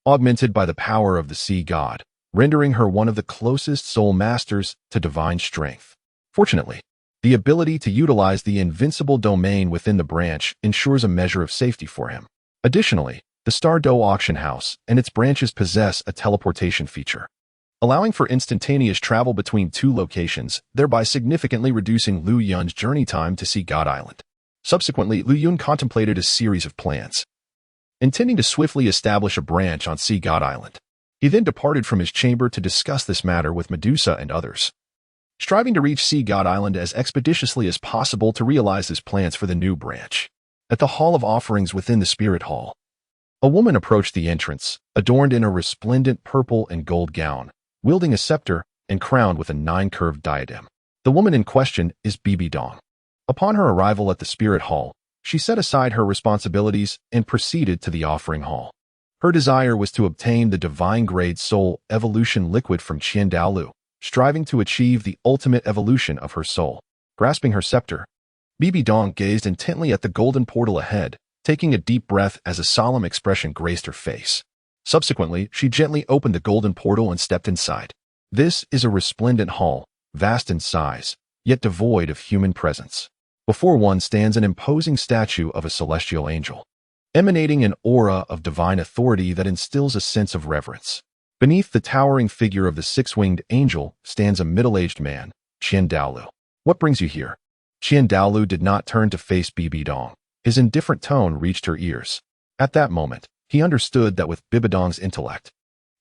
augmented by the power of the sea god, rendering her one of the closest soul masters to divine strength. Fortunately, the ability to utilize the invincible domain within the branch ensures a measure of safety for him. Additionally, the Star Dou Auction House and its branches possess a teleportation feature, allowing for instantaneous travel between two locations, thereby significantly reducing Lu Yun's journey time to Sea God Island. Subsequently, Lu Yun contemplated a series of plans. intending to swiftly establish a branch on Sea God Island. He then departed from his chamber to discuss this matter with Medusa and others, striving to reach Sea God Island as expeditiously as possible to realize his plans for the new branch. At the Hall of Offerings within the Spirit Hall, a woman approached the entrance, adorned in a resplendent purple and gold gown, wielding a scepter and crowned with a 9-curved diadem. The woman in question is Bibi Dong. Upon her arrival at the Spirit Hall, she set aside her responsibilities and proceeded to the offering hall. Her desire was to obtain the divine-grade soul evolution liquid from Douluo, striving to achieve the ultimate evolution of her soul. Grasping her scepter, Bibi Dong gazed intently at the golden portal ahead, taking a deep breath as a solemn expression graced her face. Subsequently, she gently opened the golden portal and stepped inside. This is a resplendent hall, vast in size, yet devoid of human presence. Before one stands an imposing statue of a celestial angel, emanating an aura of divine authority that instills a sense of reverence. Beneath the towering figure of the 6-winged angel stands a middle-aged man, Douluo. "What brings you here?" Douluo did not turn to face Bibi Dong. His indifferent tone reached her ears. At that moment, he understood that with Bibi Dong's intellect,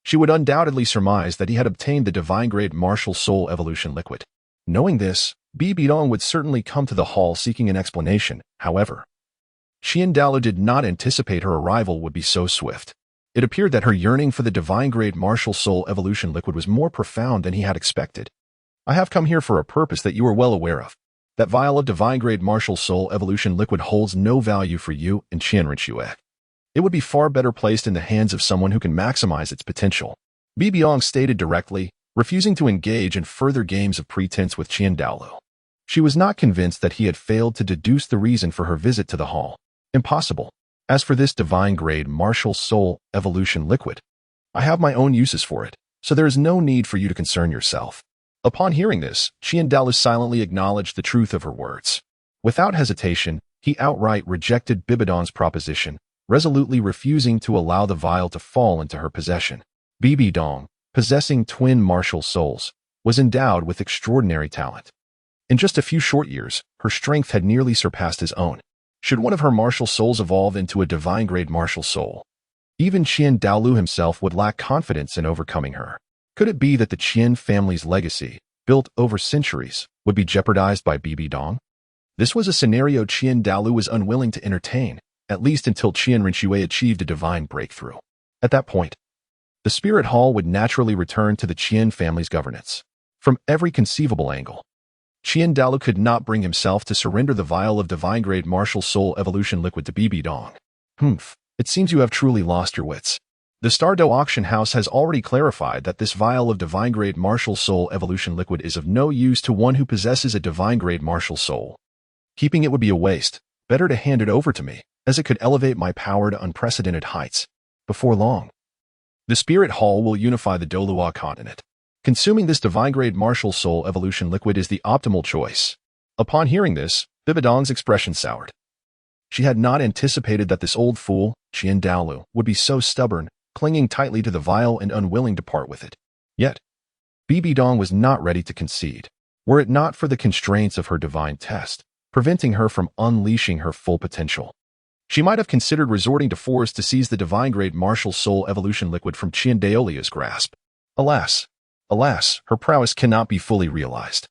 she would undoubtedly surmise that he had obtained the divine-grade martial soul evolution liquid. Knowing this, Bibi Dong would certainly come to the hall seeking an explanation. However, Douluo did not anticipate her arrival would be so swift. It appeared that her yearning for the divine-grade martial soul evolution liquid was more profound than he had expected. "I have come here for a purpose that you are well aware of. That vial of divine-grade martial soul evolution liquid holds no value for you and Qianrenxue. It would be far better placed in the hands of someone who can maximize its potential," Bibi Dong stated directly, refusing to engage in further games of pretense with Douluo. She was not convinced that he had failed to deduce the reason for her visit to the hall. Impossible. As for this divine-grade martial soul evolution liquid, I have my own uses for it, so there is no need for you to concern yourself. Upon hearing this, Douluo silently acknowledged the truth of her words. Without hesitation, he outright rejected Bibi Dong's proposition, resolutely refusing to allow the vial to fall into her possession. Bibi Dong, possessing twin martial souls, was endowed with extraordinary talent. In just a few short years, her strength had nearly surpassed his own. Should one of her martial souls evolve into a divine-grade martial soul, even Douluo himself would lack confidence in overcoming her. Could it be that the Qian family's legacy, built over centuries, would be jeopardized by Bibi Dong? This was a scenario Douluo was unwilling to entertain, at least until Qianrenxue achieved a divine breakthrough. At that point, the Spirit Hall would naturally return to the Qian family's governance. From every conceivable angle, Douluo could not bring himself to surrender the vial of divine-grade martial soul evolution liquid to Bibi Dong. It seems you have truly lost your wits. The Star Dou Auction House has already clarified that this vial of divine-grade martial soul evolution liquid is of no use to one who possesses a divine-grade martial soul. Keeping it would be a waste. Better to hand it over to me, as it could elevate my power to unprecedented heights. Before long, the Spirit Hall will unify the Douluo Continent. Consuming this divine-grade martial soul evolution liquid is the optimal choice. Upon hearing this, Bibi Dong's expression soured. She had not anticipated that this old fool, Douluo, would be so stubborn, clinging tightly to the vial and unwilling to part with it. Yet, Bibi Dong was not ready to concede, were it not for the constraints of her divine test, preventing her from unleashing her full potential. She might have considered resorting to force to seize the divine-grade martial soul evolution liquid from Douluo's grasp. Alas, her prowess cannot be fully realized.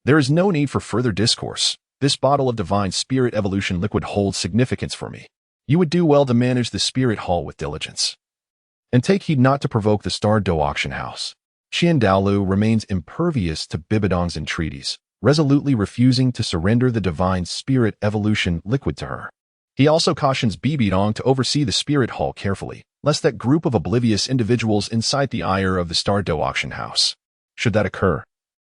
There is no need for further discourse. This bottle of divine spirit evolution liquid holds significance for me. You would do well to manage the Spirit Hall with diligence, and take heed not to provoke the Star Dou Auction House. Douluo remains impervious to Bibi Dong's entreaties, resolutely refusing to surrender the divine spirit evolution liquid to her. He also cautions Bibi Dong to oversee the Spirit Hall carefully, lest that group of oblivious individuals incite the ire of the Star Dou Auction House. Should that occur,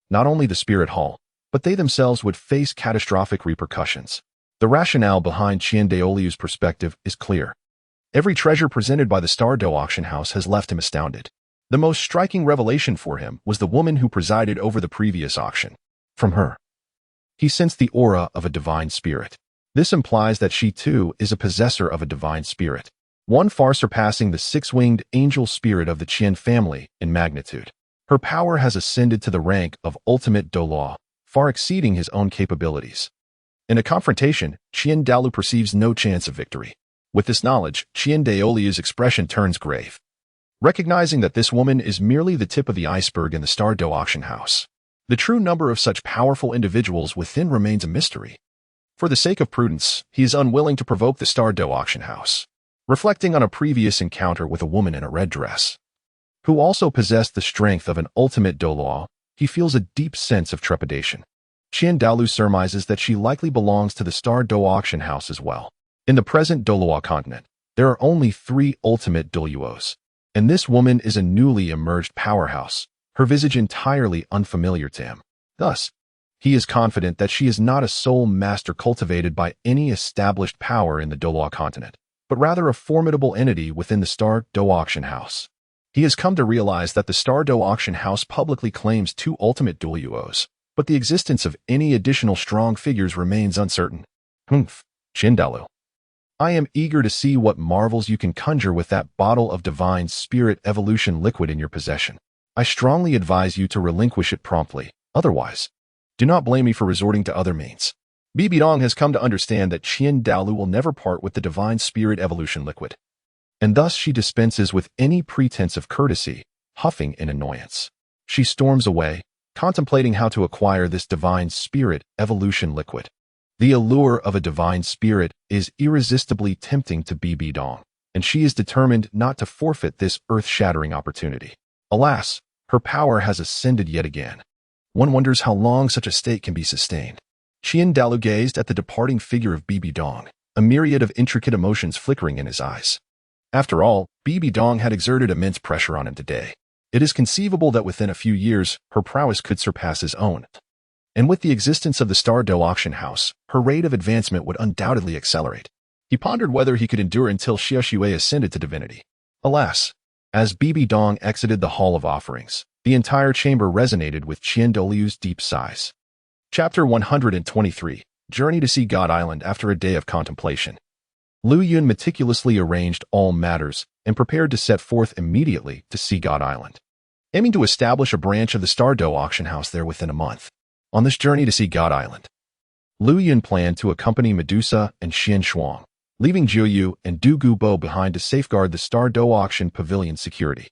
not only the Spirit Hall, but they themselves would face catastrophic repercussions. The rationale behind Douluo's perspective is clear. Every treasure presented by the Star Dou Auction House has left him astounded. The most striking revelation for him was the woman who presided over the previous auction. From her, he sensed the aura of a divine spirit. This implies that she too is a possessor of a divine spirit, one far surpassing the 6-winged angel spirit of the Qian family in magnitude. Her power has ascended to the rank of ultimate Douluo, far exceeding his own capabilities. In a confrontation, Douluo perceives no chance of victory. With this knowledge, Qian Daoliu's expression turns grave, recognizing that this woman is merely the tip of the iceberg in the Star Dou Auction House. The true number of such powerful individuals within remains a mystery. For the sake of prudence, he is unwilling to provoke the Star Dou Auction House, reflecting on a previous encounter with a woman in a red dress, who also possessed the strength of an ultimate Douluo. He feels a deep sense of trepidation. Qian Daoliu surmises that she likely belongs to the Star Dou Auction House as well. In the present Douluo Continent, there are only 3 ultimate Douluos, and this woman is a newly emerged powerhouse, her visage entirely unfamiliar to him. Thus, he is confident that she is not a soul master cultivated by any established power in the Douluo Continent, but rather a formidable entity within the Star Dou Auction House. He has come to realize that the Star Dou Auction House publicly claims 2 ultimate Douluos, but the existence of any additional strong figures remains uncertain. Qian Daoliu, I am eager to see what marvels you can conjure with that bottle of divine spirit evolution liquid in your possession. I strongly advise you to relinquish it promptly. Otherwise, do not blame me for resorting to other means. Bibi Dong has come to understand that Qian Daoliu will never part with the divine spirit evolution liquid, and thus she dispenses with any pretense of courtesy, huffing in annoyance. She storms away, contemplating how to acquire this divine spirit evolution liquid. The allure of a divine spirit is irresistibly tempting to Bibi Dong, and she is determined not to forfeit this earth-shattering opportunity. Alas, her power has ascended yet again. One wonders how long such a state can be sustained. Qian Daoliu gazed at the departing figure of Bibi Dong, a myriad of intricate emotions flickering in his eyes. After all, Bibi Dong had exerted immense pressure on him today. It is conceivable that within a few years, her prowess could surpass his own. And with the existence of the Star Dou Auction House, her rate of advancement would undoubtedly accelerate. He pondered whether he could endure until Xie Xue ascended to divinity. Alas, as Bibi Dong exited the Hall of Offerings, the entire chamber resonated with Qian Daoliu's deep sighs. Chapter 123, Journey to See God Island after a day of contemplation. Lu Yun meticulously arranged all matters and prepared to set forth immediately to See God Island, aiming to establish a branch of the Star Dou Auction House there within a month. On this journey to See God Island, Lu Yun planned to accompany Medusa and Xian Shuang, leaving Jiuyu and Du Gubo behind to safeguard the Star Dou Auction Pavilion security.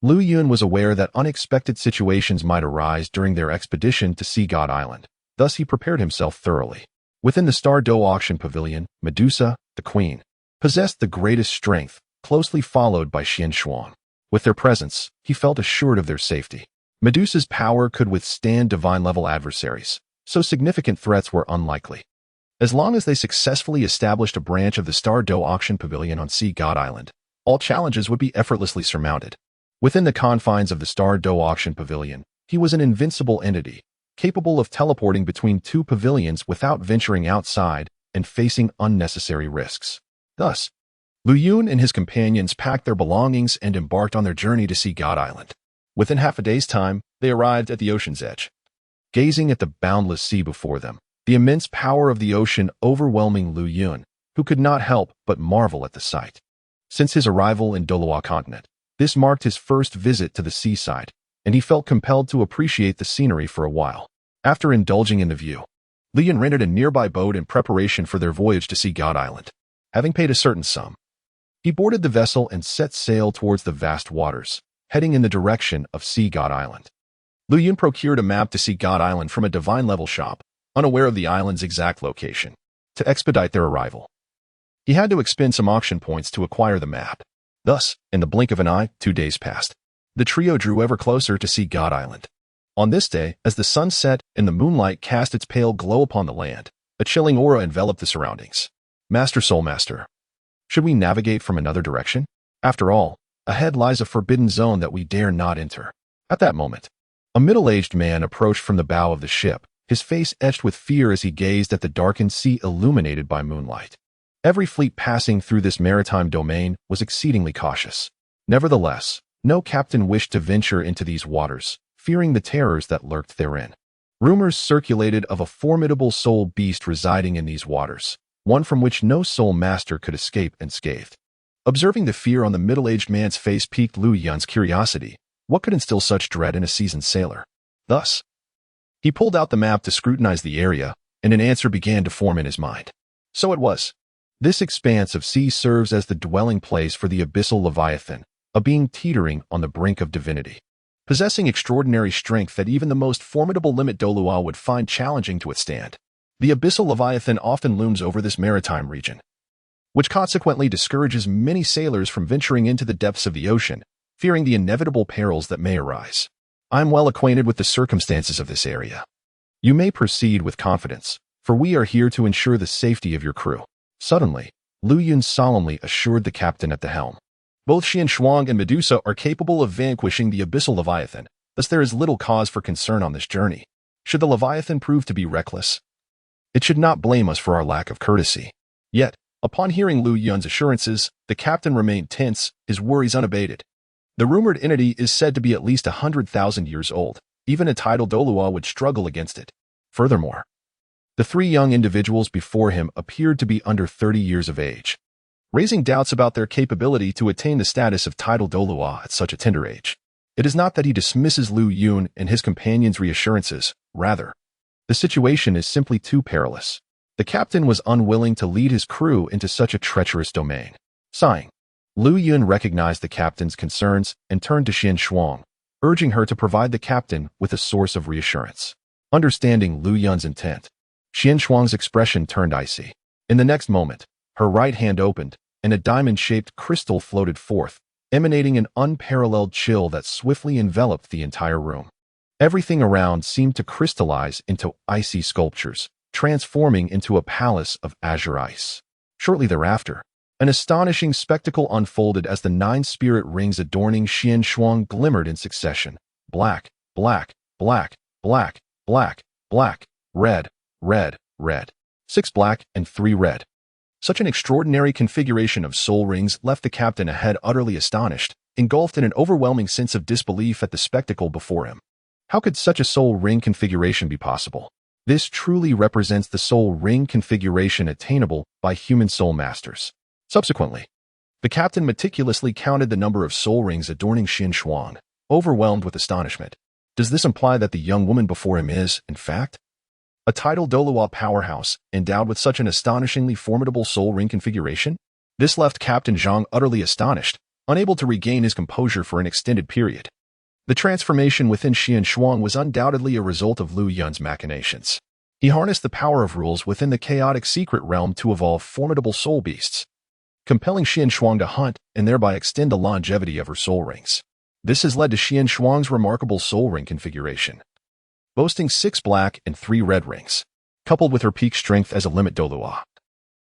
Lu Yun was aware that unexpected situations might arise during their expedition to See God Island, thus he prepared himself thoroughly. Within the Star Dou Auction Pavilion, Medusa, the queen, possessed the greatest strength, closely followed by Xian Shuang. With their presence, he felt assured of their safety. Medusa's power could withstand divine-level adversaries, so significant threats were unlikely. As long as they successfully established a branch of the Star Dou Auction Pavilion on See God Island, all challenges would be effortlessly surmounted. Within the confines of the Star Dou Auction Pavilion, he was an invincible entity, capable of teleporting between 2 pavilions without venturing outside and facing unnecessary risks. Thus, Lu Yun and his companions packed their belongings and embarked on their journey to See God Island. Within half a day's time, they arrived at the ocean's edge. Gazing at the boundless sea before them, the immense power of the ocean overwhelming Lu Yun, who could not help but marvel at the sight. Since his arrival in Douluo Continent, this marked his first visit to the seaside, and he felt compelled to appreciate the scenery for a while. After indulging in the view, Lu Yun rented a nearby boat in preparation for their voyage to See God Island. Having paid a certain sum, he boarded the vessel and set sail towards the vast waters, heading in the direction of See God Island. Lu Yun procured a map to See God Island from a divine-level shop, unaware of the island's exact location. To expedite their arrival, he had to expend some auction points to acquire the map. Thus, in the blink of an eye, 2 days passed. The trio drew ever closer to See God Island. On this day, as the sun set and the moonlight cast its pale glow upon the land, a chilling aura enveloped the surroundings. Master Soulmaster, should we navigate from another direction? After all, ahead lies a forbidden zone that we dare not enter. At that moment, a middle-aged man approached from the bow of the ship, his face etched with fear as he gazed at the darkened sea illuminated by moonlight. Every fleet passing through this maritime domain was exceedingly cautious. Nevertheless, no captain wished to venture into these waters, fearing the terrors that lurked therein. Rumors circulated of a formidable soul beast residing in these waters, one from which no soul master could escape unscathed. Observing the fear on the middle-aged man's face piqued Lu Yun's curiosity. What could instill such dread in a seasoned sailor? Thus, he pulled out the map to scrutinize the area, and an answer began to form in his mind. So it was. This expanse of sea serves as the dwelling place for the abyssal leviathan, a being teetering on the brink of divinity. Possessing extraordinary strength that even the most formidable limit Douluo would find challenging to withstand, the abyssal leviathan often looms over this maritime region, which consequently discourages many sailors from venturing into the depths of the ocean, fearing the inevitable perils that may arise. I am well acquainted with the circumstances of this area. You may proceed with confidence, for we are here to ensure the safety of your crew. Suddenly, Lu Yun solemnly assured the captain at the helm. Both Xian Shuang and Medusa are capable of vanquishing the abyssal leviathan, thus there is little cause for concern on this journey. Should the leviathan prove to be reckless, it should not blame us for our lack of courtesy. Yet, upon hearing Lu Yun's assurances, the captain remained tense, his worries unabated. The rumored entity is said to be at least 100,000 years old. Even a titled Douluo would struggle against it. Furthermore, the three young individuals before him appeared to be under 30 years of age, raising doubts about their capability to attain the status of titled Douluo at such a tender age. It is not that he dismisses Lu Yun and his companions' reassurances. Rather, the situation is simply too perilous. The captain was unwilling to lead his crew into such a treacherous domain. Sighing, Lu Yun recognized the captain's concerns and turned to Xian Shuang, urging her to provide the captain with a source of reassurance. Understanding Lu Yun's intent, Xian Shuang's expression turned icy. In the next moment, her right hand opened, and a diamond-shaped crystal floated forth, emanating an unparalleled chill that swiftly enveloped the entire room. Everything around seemed to crystallize into icy sculptures, transforming into a palace of azure ice. Shortly thereafter, an astonishing spectacle unfolded as the 9 spirit rings adorning Xian Shuang glimmered in succession. Black, black, black, black, black, black, red, red, red. 6 black and 3 red. Such an extraordinary configuration of soul rings left the captain ahead utterly astonished, engulfed in an overwhelming sense of disbelief at the spectacle before him. How could such a soul ring configuration be possible? This truly represents the soul ring configuration attainable by human soul masters. Subsequently, the captain meticulously counted the number of soul rings adorning Xian Shuang, overwhelmed with astonishment. Does this imply that the young woman before him is, in fact, a titled Douluo powerhouse endowed with such an astonishingly formidable soul ring configuration? This left Captain Zhang utterly astonished, unable to regain his composure for an extended period. The transformation within Xian Shuang was undoubtedly a result of Lu Yun's machinations. He harnessed the power of rules within the chaotic secret realm to evolve formidable soul beasts, compelling Xian Shuang to hunt and thereby extend the longevity of her soul rings. This has led to Xian Shuang's remarkable soul ring configuration, boasting 6 black and 3 red rings, coupled with her peak strength as a limit Douluo.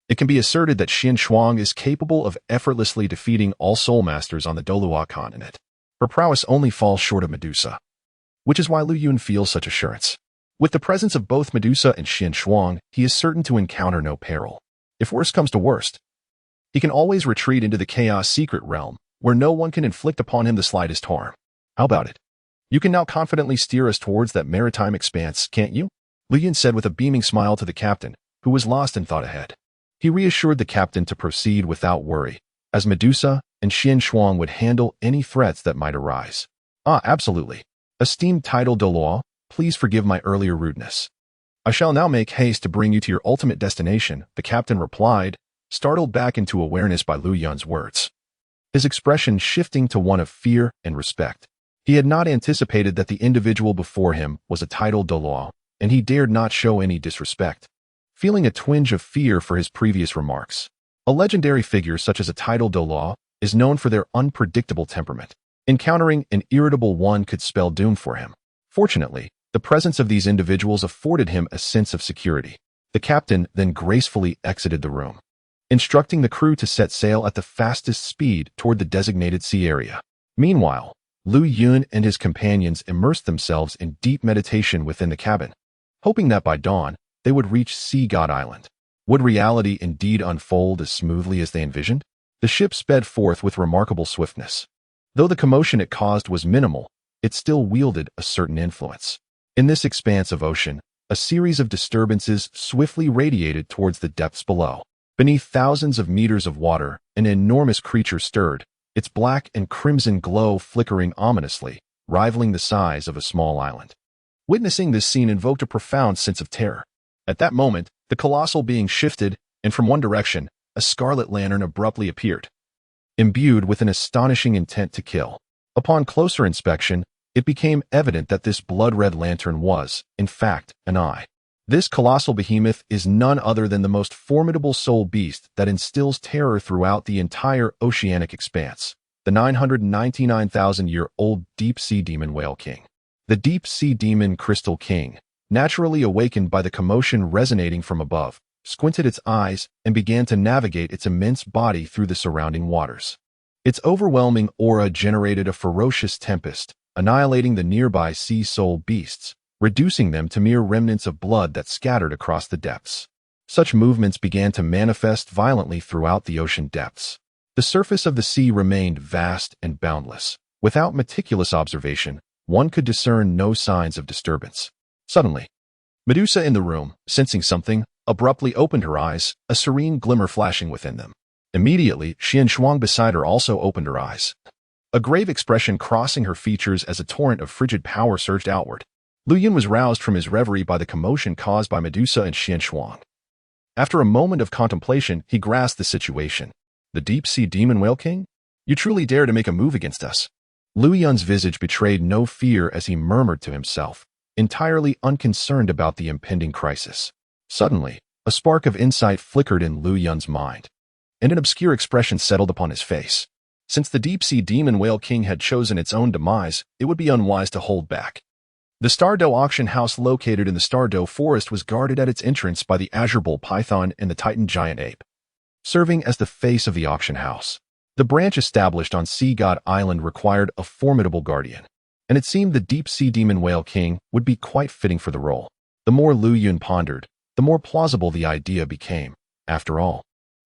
It can be asserted that Xian Shuang is capable of effortlessly defeating all soul masters on the Douluo Continent. Her prowess only falls short of Medusa, which is why Lu Yun feels such assurance. With the presence of both Medusa and Xian Shuang, he is certain to encounter no peril. If worst comes to worst, he can always retreat into the chaos secret realm, where no one can inflict upon him the slightest harm. How about it? You can now confidently steer us towards that maritime expanse, can't you? Lu Yun said with a beaming smile to the captain, who was lost in thought ahead. He reassured the captain to proceed without worry, as Medusa and Xian Shuang would handle any threats that might arise. Ah, absolutely. Esteemed titled Douluo, please forgive my earlier rudeness. I shall now make haste to bring you to your ultimate destination, the captain replied, startled back into awareness by Lu Yun's words, his expression shifting to one of fear and respect. He had not anticipated that the individual before him was a titled Douluo, and he dared not show any disrespect. Feeling a twinge of fear for his previous remarks, a legendary figure such as a titled Douluo is known for their unpredictable temperament. Encountering an irritable one could spell doom for him. Fortunately, the presence of these individuals afforded him a sense of security. The captain then gracefully exited the room, instructing the crew to set sail at the fastest speed toward the designated sea area. Meanwhile, Lu Yun and his companions immersed themselves in deep meditation within the cabin, hoping that by dawn, they would reach Sea God Island. Would reality indeed unfold as smoothly as they envisioned? The ship sped forth with remarkable swiftness. Though the commotion it caused was minimal, it still wielded a certain influence. In this expanse of ocean, a series of disturbances swiftly radiated towards the depths below. Beneath thousands of meters of water, an enormous creature stirred, its black and crimson glow flickering ominously, rivaling the size of a small island. Witnessing this scene invoked a profound sense of terror. At that moment, the colossal being shifted, and from one direction, a scarlet lantern abruptly appeared, imbued with an astonishing intent to kill. Upon closer inspection, it became evident that this blood-red lantern was, in fact, an eye. This colossal behemoth is none other than the most formidable soul beast that instills terror throughout the entire oceanic expanse, the 999,000-year-old deep-sea demon whale king. The deep-sea demon crystal king, naturally awakened by the commotion resonating from above, squinted its eyes and began to navigate its immense body through the surrounding waters. Its overwhelming aura generated a ferocious tempest, annihilating the nearby sea soul beasts, reducing them to mere remnants of blood that scattered across the depths. Such movements began to manifest violently throughout the ocean depths. The surface of the sea remained vast and boundless. Without meticulous observation, one could discern no signs of disturbance. Suddenly, Medusa in the room, sensing something, abruptly opened her eyes, a serene glimmer flashing within them. Immediately, Xianshuang beside her also opened her eyes, a grave expression crossing her features as a torrent of frigid power surged outward. Lu Yun was roused from his reverie by the commotion caused by Medusa and Xianshuang. After a moment of contemplation, he grasped the situation. The deep-sea demon whale king? You truly dare to make a move against us? Lu Yun's visage betrayed no fear as he murmured to himself, entirely unconcerned about the impending crisis. Suddenly, a spark of insight flickered in Lu Yun's mind, and an obscure expression settled upon his face. Since the deep-sea demon whale king had chosen its own demise, it would be unwise to hold back. The Star Dou Auction House located in the Star Dou Forest was guarded at its entrance by the azure bull python and the titan giant ape, serving as the face of the auction house. The branch established on Sea God Island required a formidable guardian, and it seemed the deep-sea demon whale king would be quite fitting for the role. The more Lu Yun pondered, the more plausible the idea became. After all,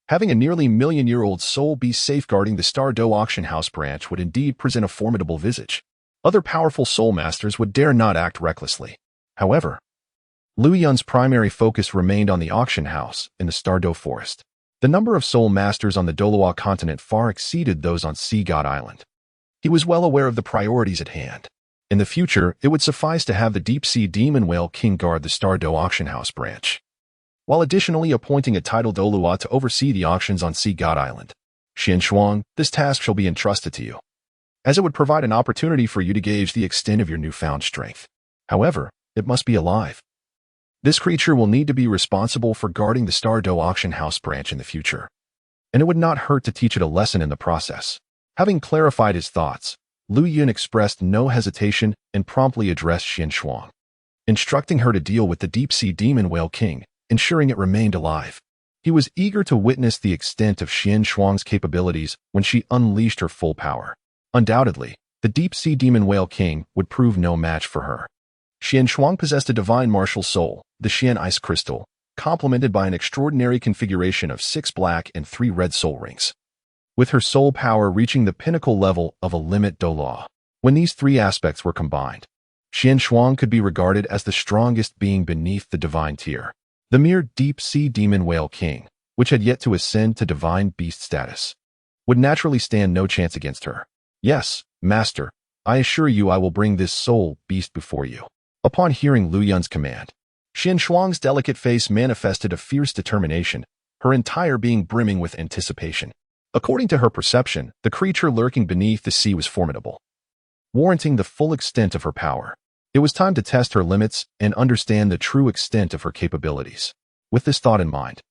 having a nearly million-year-old soul beast safeguarding the Star Dou Auction House branch would indeed present a formidable visage. Other powerful soul masters would dare not act recklessly. However, Lu Yun's primary focus remained on the auction house in the Star Dou Forest. The number of soul masters on the Douluo Continent far exceeded those on Sea God Island. He was well aware of the priorities at hand. In the future, it would suffice to have the deep-sea demon whale king guard the Star Dou Auction House branch, while additionally appointing a titled Douluo to oversee the auctions on Sea God Island. Xianshuang, this task shall be entrusted to you, as it would provide an opportunity for you to gauge the extent of your newfound strength. However, it must be alive. This creature will need to be responsible for guarding the Star Dou Auction House branch in the future, and it would not hurt to teach it a lesson in the process. Having clarified his thoughts, Lu Yun expressed no hesitation and promptly addressed Xianshuang, instructing her to deal with the deep-sea demon whale king, ensuring it remained alive. He was eager to witness the extent of Xianshuang's capabilities when she unleashed her full power. Undoubtedly, the deep-sea demon whale king would prove no match for her. Xianshuang possessed a divine martial soul, the Xian Ice Crystal, complemented by an extraordinary configuration of 6 black and 3 red soul rings, with her soul power reaching the pinnacle level of a limit Douluo. When these 3 aspects were combined, Xianshuang could be regarded as the strongest being beneath the divine tier. The mere deep-sea demon whale king, which had yet to ascend to divine beast status, would naturally stand no chance against her. Yes, master, I assure you I will bring this soul beast before you. Upon hearing Lu Yun's command, Xianshuang's delicate face manifested a fierce determination, her entire being brimming with anticipation. According to her perception, the creature lurking beneath the sea was formidable, warranting the full extent of her power. It was time to test her limits and understand the true extent of her capabilities. With this thought in mind,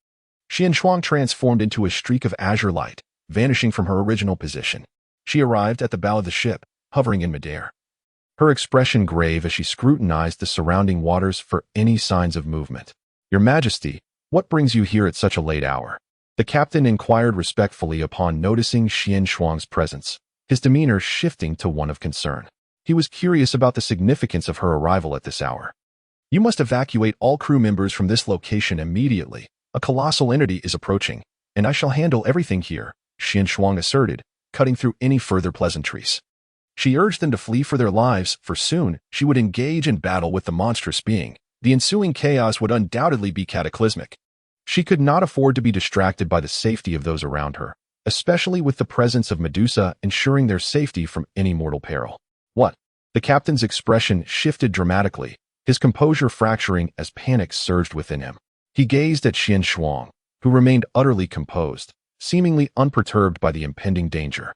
Xianshuang transformed into a streak of azure light, vanishing from her original position. She arrived at the bow of the ship, hovering in midair, her expression grave as she scrutinized the surrounding waters for any signs of movement. Your Majesty, what brings you here at such a late hour? The captain inquired respectfully upon noticing Xianshuang's presence, his demeanor shifting to one of concern. He was curious about the significance of her arrival at this hour. You must evacuate all crew members from this location immediately. A colossal entity is approaching, and I shall handle everything here, Xianshuang asserted, cutting through any further pleasantries. She urged them to flee for their lives, for soon she would engage in battle with the monstrous being. The ensuing chaos would undoubtedly be cataclysmic. She could not afford to be distracted by the safety of those around her, especially with the presence of Medusa ensuring their safety from any mortal peril. What? The captain's expression shifted dramatically, his composure fracturing as panic surged within him. He gazed at Xianshuang, who remained utterly composed, seemingly unperturbed by the impending danger.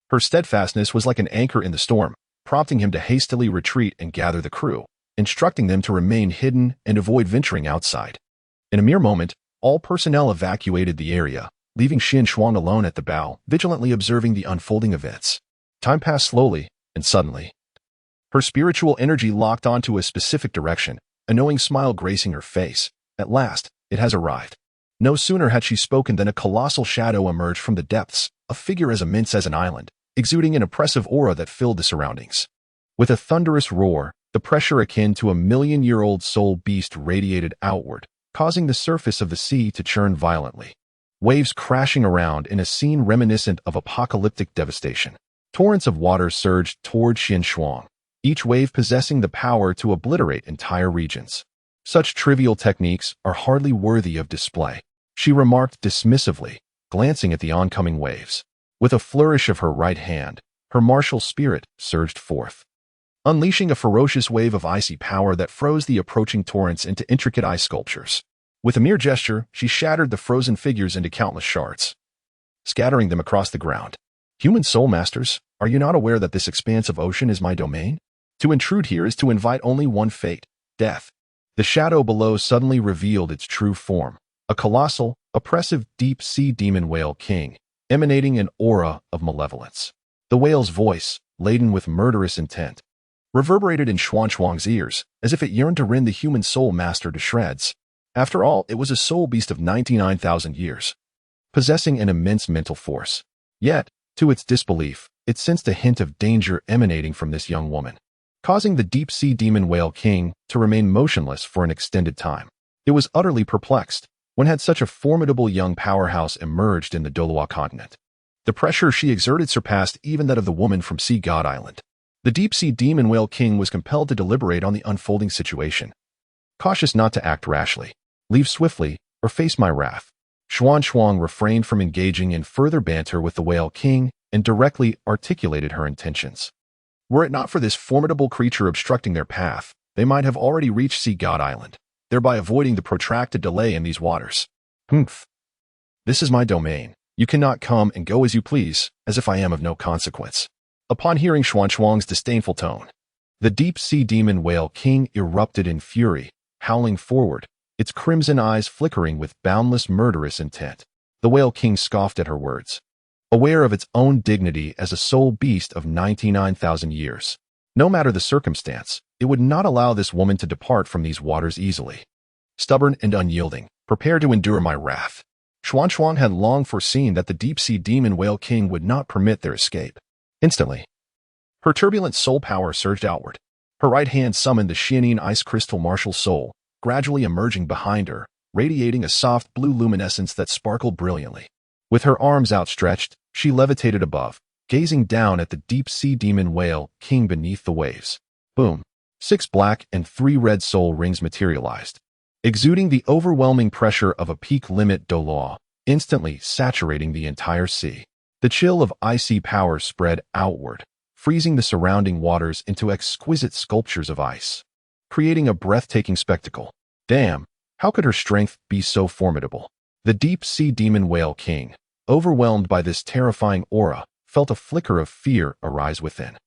Her steadfastness was like an anchor in the storm, prompting him to hastily retreat and gather the crew, instructing them to remain hidden and avoid venturing outside. In a mere moment, all personnel evacuated the area, leaving Qian Shuang alone at the bow, vigilantly observing the unfolding events. Time passed slowly, and suddenly, her spiritual energy locked onto a specific direction, a knowing smile gracing her face. At last, it has arrived. No sooner had she spoken than a colossal shadow emerged from the depths, a figure as immense as an island, exuding an oppressive aura that filled the surroundings. With a thunderous roar, the pressure akin to a million-year-old soul beast radiated outward, causing the surface of the sea to churn violently. Waves crashing around in a scene reminiscent of apocalyptic devastation. Torrents of water surged toward Qian Shuang, each wave possessing the power to obliterate entire regions. Such trivial techniques are hardly worthy of display, she remarked dismissively, glancing at the oncoming waves. With a flourish of her right hand, her martial spirit surged forth, unleashing a ferocious wave of icy power that froze the approaching torrents into intricate ice sculptures. With a mere gesture, she shattered the frozen figures into countless shards, scattering them across the ground. Human soul masters, are you not aware that this expanse of ocean is my domain? To intrude here is to invite only one fate, death. The shadow below suddenly revealed its true form, a colossal, oppressive deep-sea demon whale king, emanating an aura of malevolence. The whale's voice, laden with murderous intent, reverberated in Xuan's ears, as if it yearned to rend the human soul master to shreds. After all, it was a soul beast of 99,000 years, possessing an immense mental force. Yet, to its disbelief, it sensed a hint of danger emanating from this young woman, causing the deep-sea demon whale king to remain motionless for an extended time. It was utterly perplexed. When had such a formidable young powerhouse emerged in the Douluo Continent? The pressure she exerted surpassed even that of the woman from Sea God Island. The deep-sea demon whale king was compelled to deliberate on the unfolding situation. Cautious not to act rashly, leave swiftly, or face my wrath, Xuan refrained from engaging in further banter with the whale king and directly articulated her intentions. Were it not for this formidable creature obstructing their path, they might have already reached Sea God Island, thereby avoiding the protracted delay in these waters. Humph. This is my domain. You cannot come and go as you please, as if I am of no consequence. Upon hearing Xuan's disdainful tone, the deep-sea demon whale king erupted in fury, howling forward, its crimson eyes flickering with boundless murderous intent. The whale king scoffed at her words, aware of its own dignity as a soul beast of 99,000 years. No matter the circumstance, it would not allow this woman to depart from these waters easily. Stubborn and unyielding, prepare to endure my wrath. Xuan had long foreseen that the deep-sea demon whale king would not permit their escape. Instantly, her turbulent soul power surged outward. Her right hand summoned the Xianin ice crystal martial soul, gradually emerging behind her, radiating a soft blue luminescence that sparkled brilliantly. With her arms outstretched, she levitated above, gazing down at the deep-sea demon whale king beneath the waves. Boom! 6 black and 3 red soul rings materialized, exuding the overwhelming pressure of a peak limit Douluo, instantly saturating the entire sea. The chill of icy power spread outward, freezing the surrounding waters into exquisite sculptures of ice, creating a breathtaking spectacle. Damn, how could her strength be so formidable? The deep-sea demon whale king, overwhelmed by this terrifying aura, felt a flicker of fear arise within.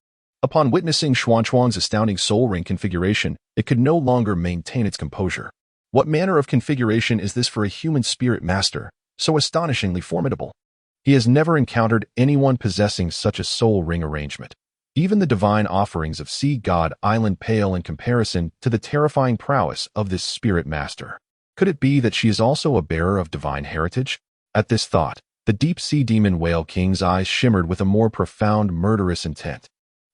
Upon witnessing Xuan's astounding soul ring configuration, it could no longer maintain its composure. What manner of configuration is this for a human spirit master, so astonishingly formidable? He has never encountered anyone possessing such a soul ring arrangement. Even the divine offerings of Sea God Island pale in comparison to the terrifying prowess of this spirit master. Could it be that she is also a bearer of divine heritage? At this thought, the deep-sea demon whale king's eyes shimmered with a more profound murderous intent.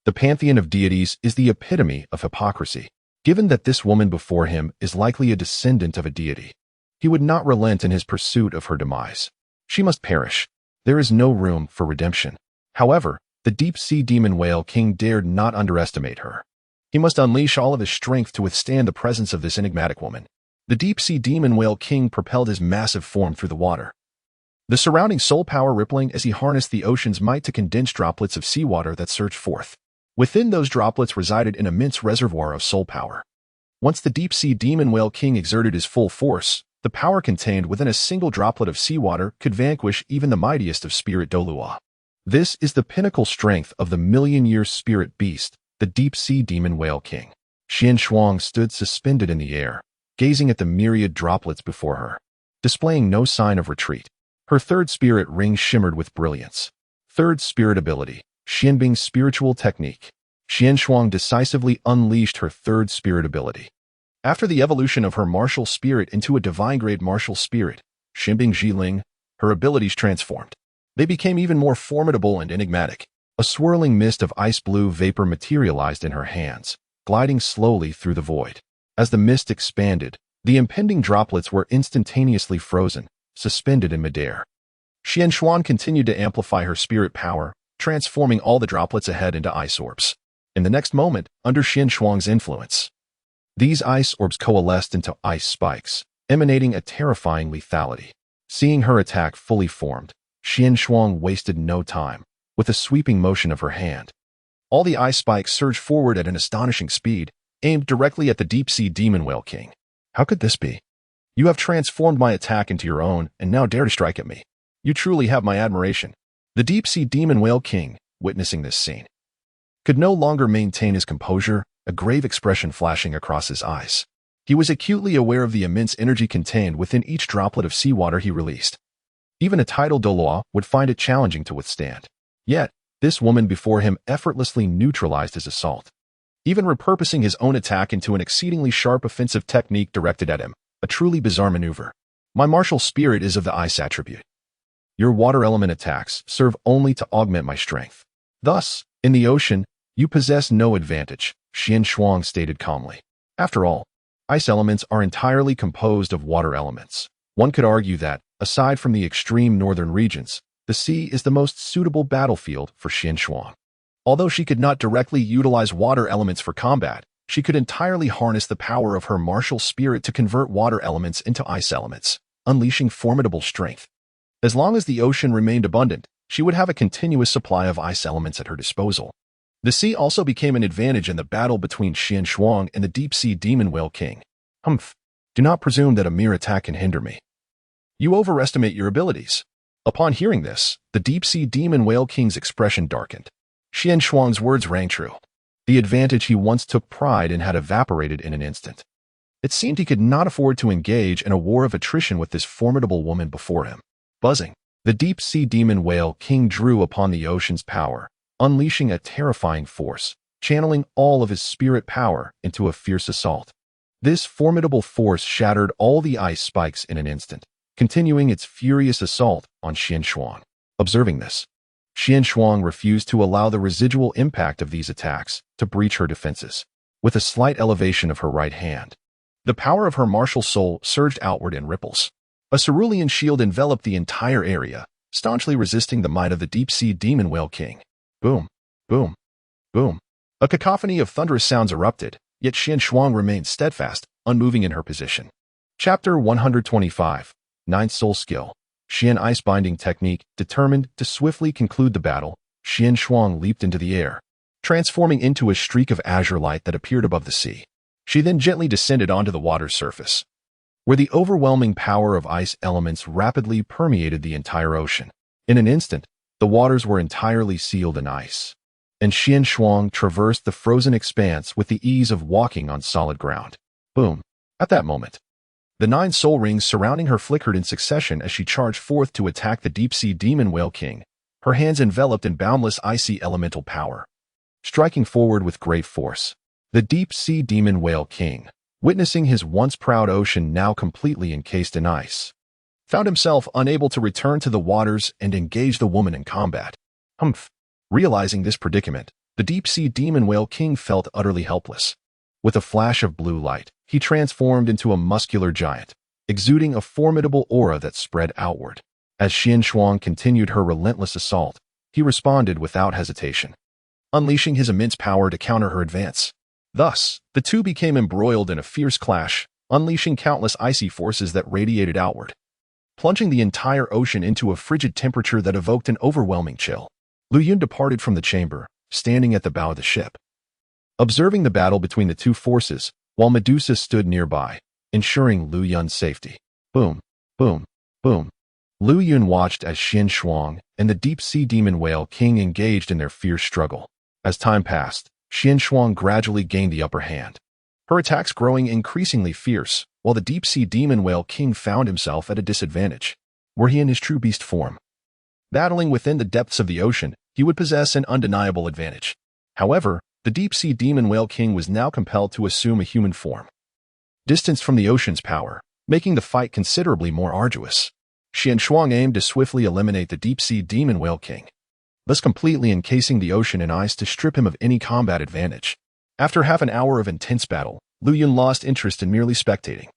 The pantheon of deities is the epitome of hypocrisy. Given that this woman before him is likely a descendant of a deity, he would not relent in his pursuit of her demise. She must perish. There is no room for redemption. However, the deep-sea demon whale king dared not underestimate her. He must unleash all of his strength to withstand the presence of this enigmatic woman. The deep-sea demon whale king propelled his massive form through the water, the surrounding soul power rippling as he harnessed the ocean's might to condense droplets of seawater that surged forth. Within those droplets resided an immense reservoir of soul power. Once the deep-sea demon whale king exerted his full force, The power contained within a single droplet of seawater could vanquish even the mightiest of spirit Douluo. This is the pinnacle strength of the million-year spirit beast, the deep-sea demon whale king. Xian Shuang stood suspended in the air, gazing at the myriad droplets before her, displaying no sign of retreat. Her third spirit ring shimmered with brilliance. Third spirit ability, Xianbing's spiritual technique. Xian Shuang decisively unleashed her third spirit ability. After the evolution of her martial spirit into a divine-grade martial spirit, Xianbing Jiling, her abilities transformed. They became even more formidable and enigmatic. A swirling mist of ice-blue vapor materialized in her hands, gliding slowly through the void. As the mist expanded, the impending droplets were instantaneously frozen, suspended in midair. Xian Shuang continued to amplify her spirit power, transforming all the droplets ahead into ice orbs. In the next moment, under Xian Shuang's influence, these ice orbs coalesced into ice spikes, emanating a terrifying lethality. Seeing her attack fully formed, Xian Shuang wasted no time. With a sweeping motion of her hand, all the ice spikes surged forward at an astonishing speed, aimed directly at the deep-sea demon whale king. How could this be? You have transformed my attack into your own and now dare to strike at me. You truly have my admiration. The deep-sea demon whale king, witnessing this scene, could no longer maintain his composure, a grave expression flashing across his eyes. He was acutely aware of the immense energy contained within each droplet of seawater he released. Even a tidal Douluo would find it challenging to withstand. Yet, this woman before him effortlessly neutralized his assault, even repurposing his own attack into an exceedingly sharp offensive technique directed at him, a truly bizarre maneuver. My martial spirit is of the ice attribute. Your water element attacks serve only to augment my strength. Thus, in the ocean, you possess no advantage, Xian Shuang stated calmly. After all, ice elements are entirely composed of water elements. One could argue that, aside from the extreme northern regions, the sea is the most suitable battlefield for Xian Shuang. Although she could not directly utilize water elements for combat, she could entirely harness the power of her martial spirit to convert water elements into ice elements, unleashing formidable strength. As long as the ocean remained abundant, she would have a continuous supply of ice elements at her disposal. The sea also became an advantage in the battle between Xian Shuang and the deep-sea demon whale king. Humph! Do not presume that a mere attack can hinder me. You overestimate your abilities. Upon hearing this, the deep-sea demon whale king's expression darkened. Xian Shuang's words rang true. The advantage he once took pride in had evaporated in an instant. It seemed he could not afford to engage in a war of attrition with this formidable woman before him. Buzzing, the deep-sea demon whale king drew upon the ocean's power, unleashing a terrifying force, channeling all of his spirit power into a fierce assault. This formidable force shattered all the ice spikes in an instant, continuing its furious assault on Xian Shuang. Observing this, Xian Shuang refused to allow the residual impact of these attacks to breach her defenses. With a slight elevation of her right hand, the power of her martial soul surged outward in ripples. A cerulean shield enveloped the entire area, staunchly resisting the might of the deep-sea demon whale king. Boom, boom, boom. A cacophony of thunderous sounds erupted, yet Xian Shuang remained steadfast, unmoving in her position. Chapter 125. Ninth Soul Skill. Xian Ice Binding Technique. Determined to swiftly conclude the battle, Xian Shuang leaped into the air, transforming into a streak of azure light that appeared above the sea. She then gently descended onto the water's surface, where the overwhelming power of ice elements rapidly permeated the entire ocean. In an instant, the waters were entirely sealed in ice, and Xian Shuang traversed the frozen expanse with the ease of walking on solid ground. Boom. At that moment, the 9 soul rings surrounding her flickered in succession as she charged forth to attack the deep-sea demon whale king, her hands enveloped in boundless icy elemental power. Striking forward with great force, the deep-sea demon whale king, witnessing his once proud ocean now completely encased in ice, found himself unable to return to the waters and engage the woman in combat. Humph! Realizing this predicament, the deep-sea demon whale king felt utterly helpless. With a flash of blue light, he transformed into a muscular giant, exuding a formidable aura that spread outward. As Xian Shuang continued her relentless assault, he responded without hesitation, unleashing his immense power to counter her advance. Thus, the two became embroiled in a fierce clash, unleashing countless icy forces that radiated outward, plunging the entire ocean into a frigid temperature that evoked an overwhelming chill. Lu Yun departed from the chamber, standing at the bow of the ship, observing the battle between the two forces, while Medusa stood nearby, ensuring Lu Yun's safety. Boom, boom, boom. Lu Yun watched as Xian Shuang and the deep-sea demon whale king engaged in their fierce struggle. As time passed, Xian Shuang gradually gained the upper hand, her attacks growing increasingly fierce, while the deep-sea demon whale king found himself at a disadvantage. Were he in his true beast form, battling within the depths of the ocean, he would possess an undeniable advantage. However, the deep-sea demon whale king was now compelled to assume a human form, distanced from the ocean's power, making the fight considerably more arduous. Xian Shuang aimed to swiftly eliminate the deep-sea demon whale king, thus completely encasing the ocean in ice to strip him of any combat advantage. After half an hour of intense battle, Lu Yun lost interest in merely spectating.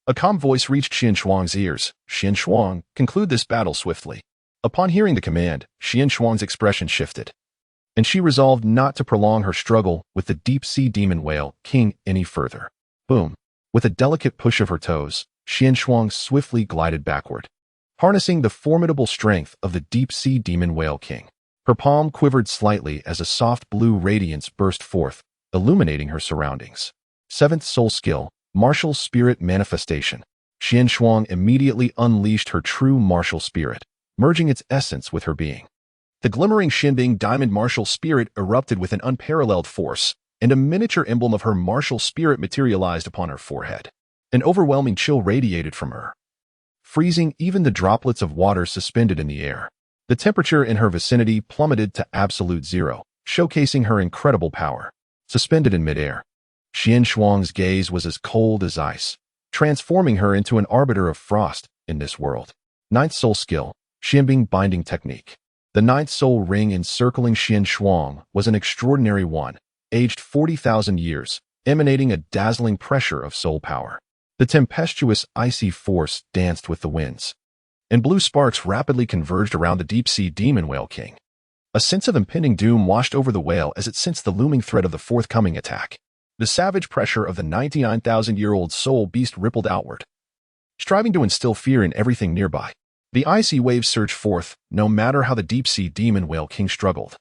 A calm voice reached Xian Shuang's ears. Xian Shuang, conclude this battle swiftly. Upon hearing the command, Xian Shuang's expression shifted, and she resolved not to prolong her struggle with the deep-sea demon whale king any further. Boom. With a delicate push of her toes, Xian Shuang swiftly glided backward, harnessing the formidable strength of the deep-sea demon whale king. Her palm quivered slightly as a soft blue radiance burst forth, illuminating her surroundings. Seventh soul skill, martial spirit manifestation. Xian Shuang immediately unleashed her true martial spirit, merging its essence with her being. The glimmering Xinbing diamond martial spirit erupted with an unparalleled force, and a miniature emblem of her martial spirit materialized upon her forehead. An overwhelming chill radiated from her, freezing even the droplets of water suspended in the air. The temperature in her vicinity plummeted to absolute zero, showcasing her incredible power. Suspended in midair, Xian Shuang's gaze was as cold as ice, transforming her into an arbiter of frost in this world. Ninth soul skill, Xinbing binding technique. The ninth soul ring encircling Xian Shuang was an extraordinary one, aged 40,000 years, emanating a dazzling pressure of soul power. The tempestuous, icy force danced with the winds, and blue sparks rapidly converged around the deep-sea demon whale king. A sense of impending doom washed over the whale as it sensed the looming threat of the forthcoming attack. The savage pressure of the 99,000-year-old soul beast rippled outward, striving to instill fear in everything nearby. The icy waves surged forth, no matter how the deep-sea demon whale king struggled.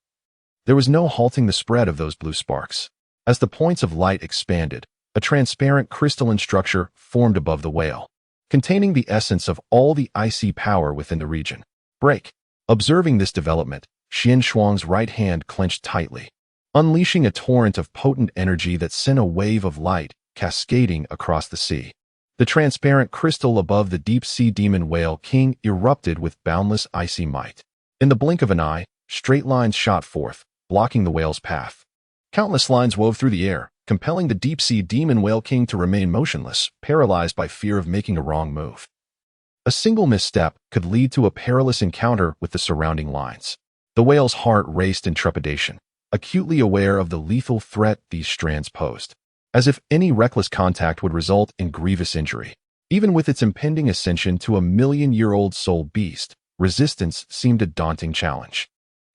There was no halting the spread of those blue sparks. As the points of light expanded, a transparent crystalline structure formed above the whale, containing the essence of all the icy power within the region. Break. Observing this development, Xian Shuang's right hand clenched tightly, unleashing a torrent of potent energy that sent a wave of light cascading across the sea. The transparent crystal above the deep-sea demon whale king erupted with boundless icy might. In the blink of an eye, straight lines shot forth, blocking the whale's path. Countless lines wove through the air, compelling the deep-sea demon whale king to remain motionless, paralyzed by fear of making a wrong move. A single misstep could lead to a perilous encounter with the surrounding lines. The whale's heart raced in trepidation, acutely aware of the lethal threat these strands posed, as if any reckless contact would result in grievous injury. Even with its impending ascension to a million-year-old soul beast, resistance seemed a daunting challenge.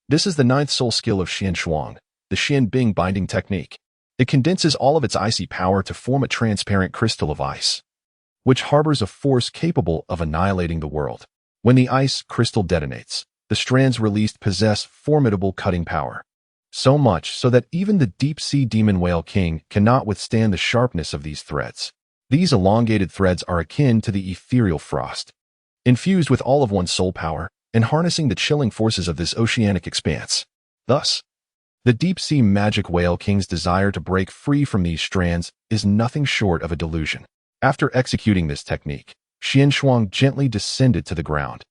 This is the ninth soul skill of Xian Shuang, the Xinbing binding technique. It condenses all of its icy power to form a transparent crystal of ice, which harbors a force capable of annihilating the world. When the ice crystal detonates, the strands released possess formidable cutting power. So much so that even the deep-sea demon whale king cannot withstand the sharpness of these threads. These elongated threads are akin to the ethereal frost, infused with all of one's soul power and harnessing the chilling forces of this oceanic expanse. Thus, the deep-sea magic whale king's desire to break free from these strands is nothing short of a delusion. After executing this technique, Xian Shuang gently descended to the ground,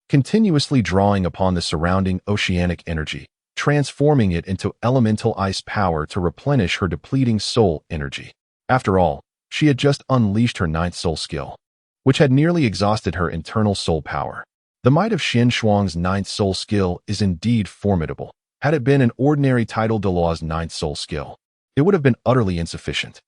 continuously drawing upon the surrounding oceanic energy, transforming it into elemental ice power to replenish her depleting soul energy. After all, she had just unleashed her ninth soul skill, which had nearly exhausted her internal soul power. The might of Xian Shuang's ninth soul skill is indeed formidable. Had it been an ordinary Douluo's ninth soul skill, it would have been utterly insufficient.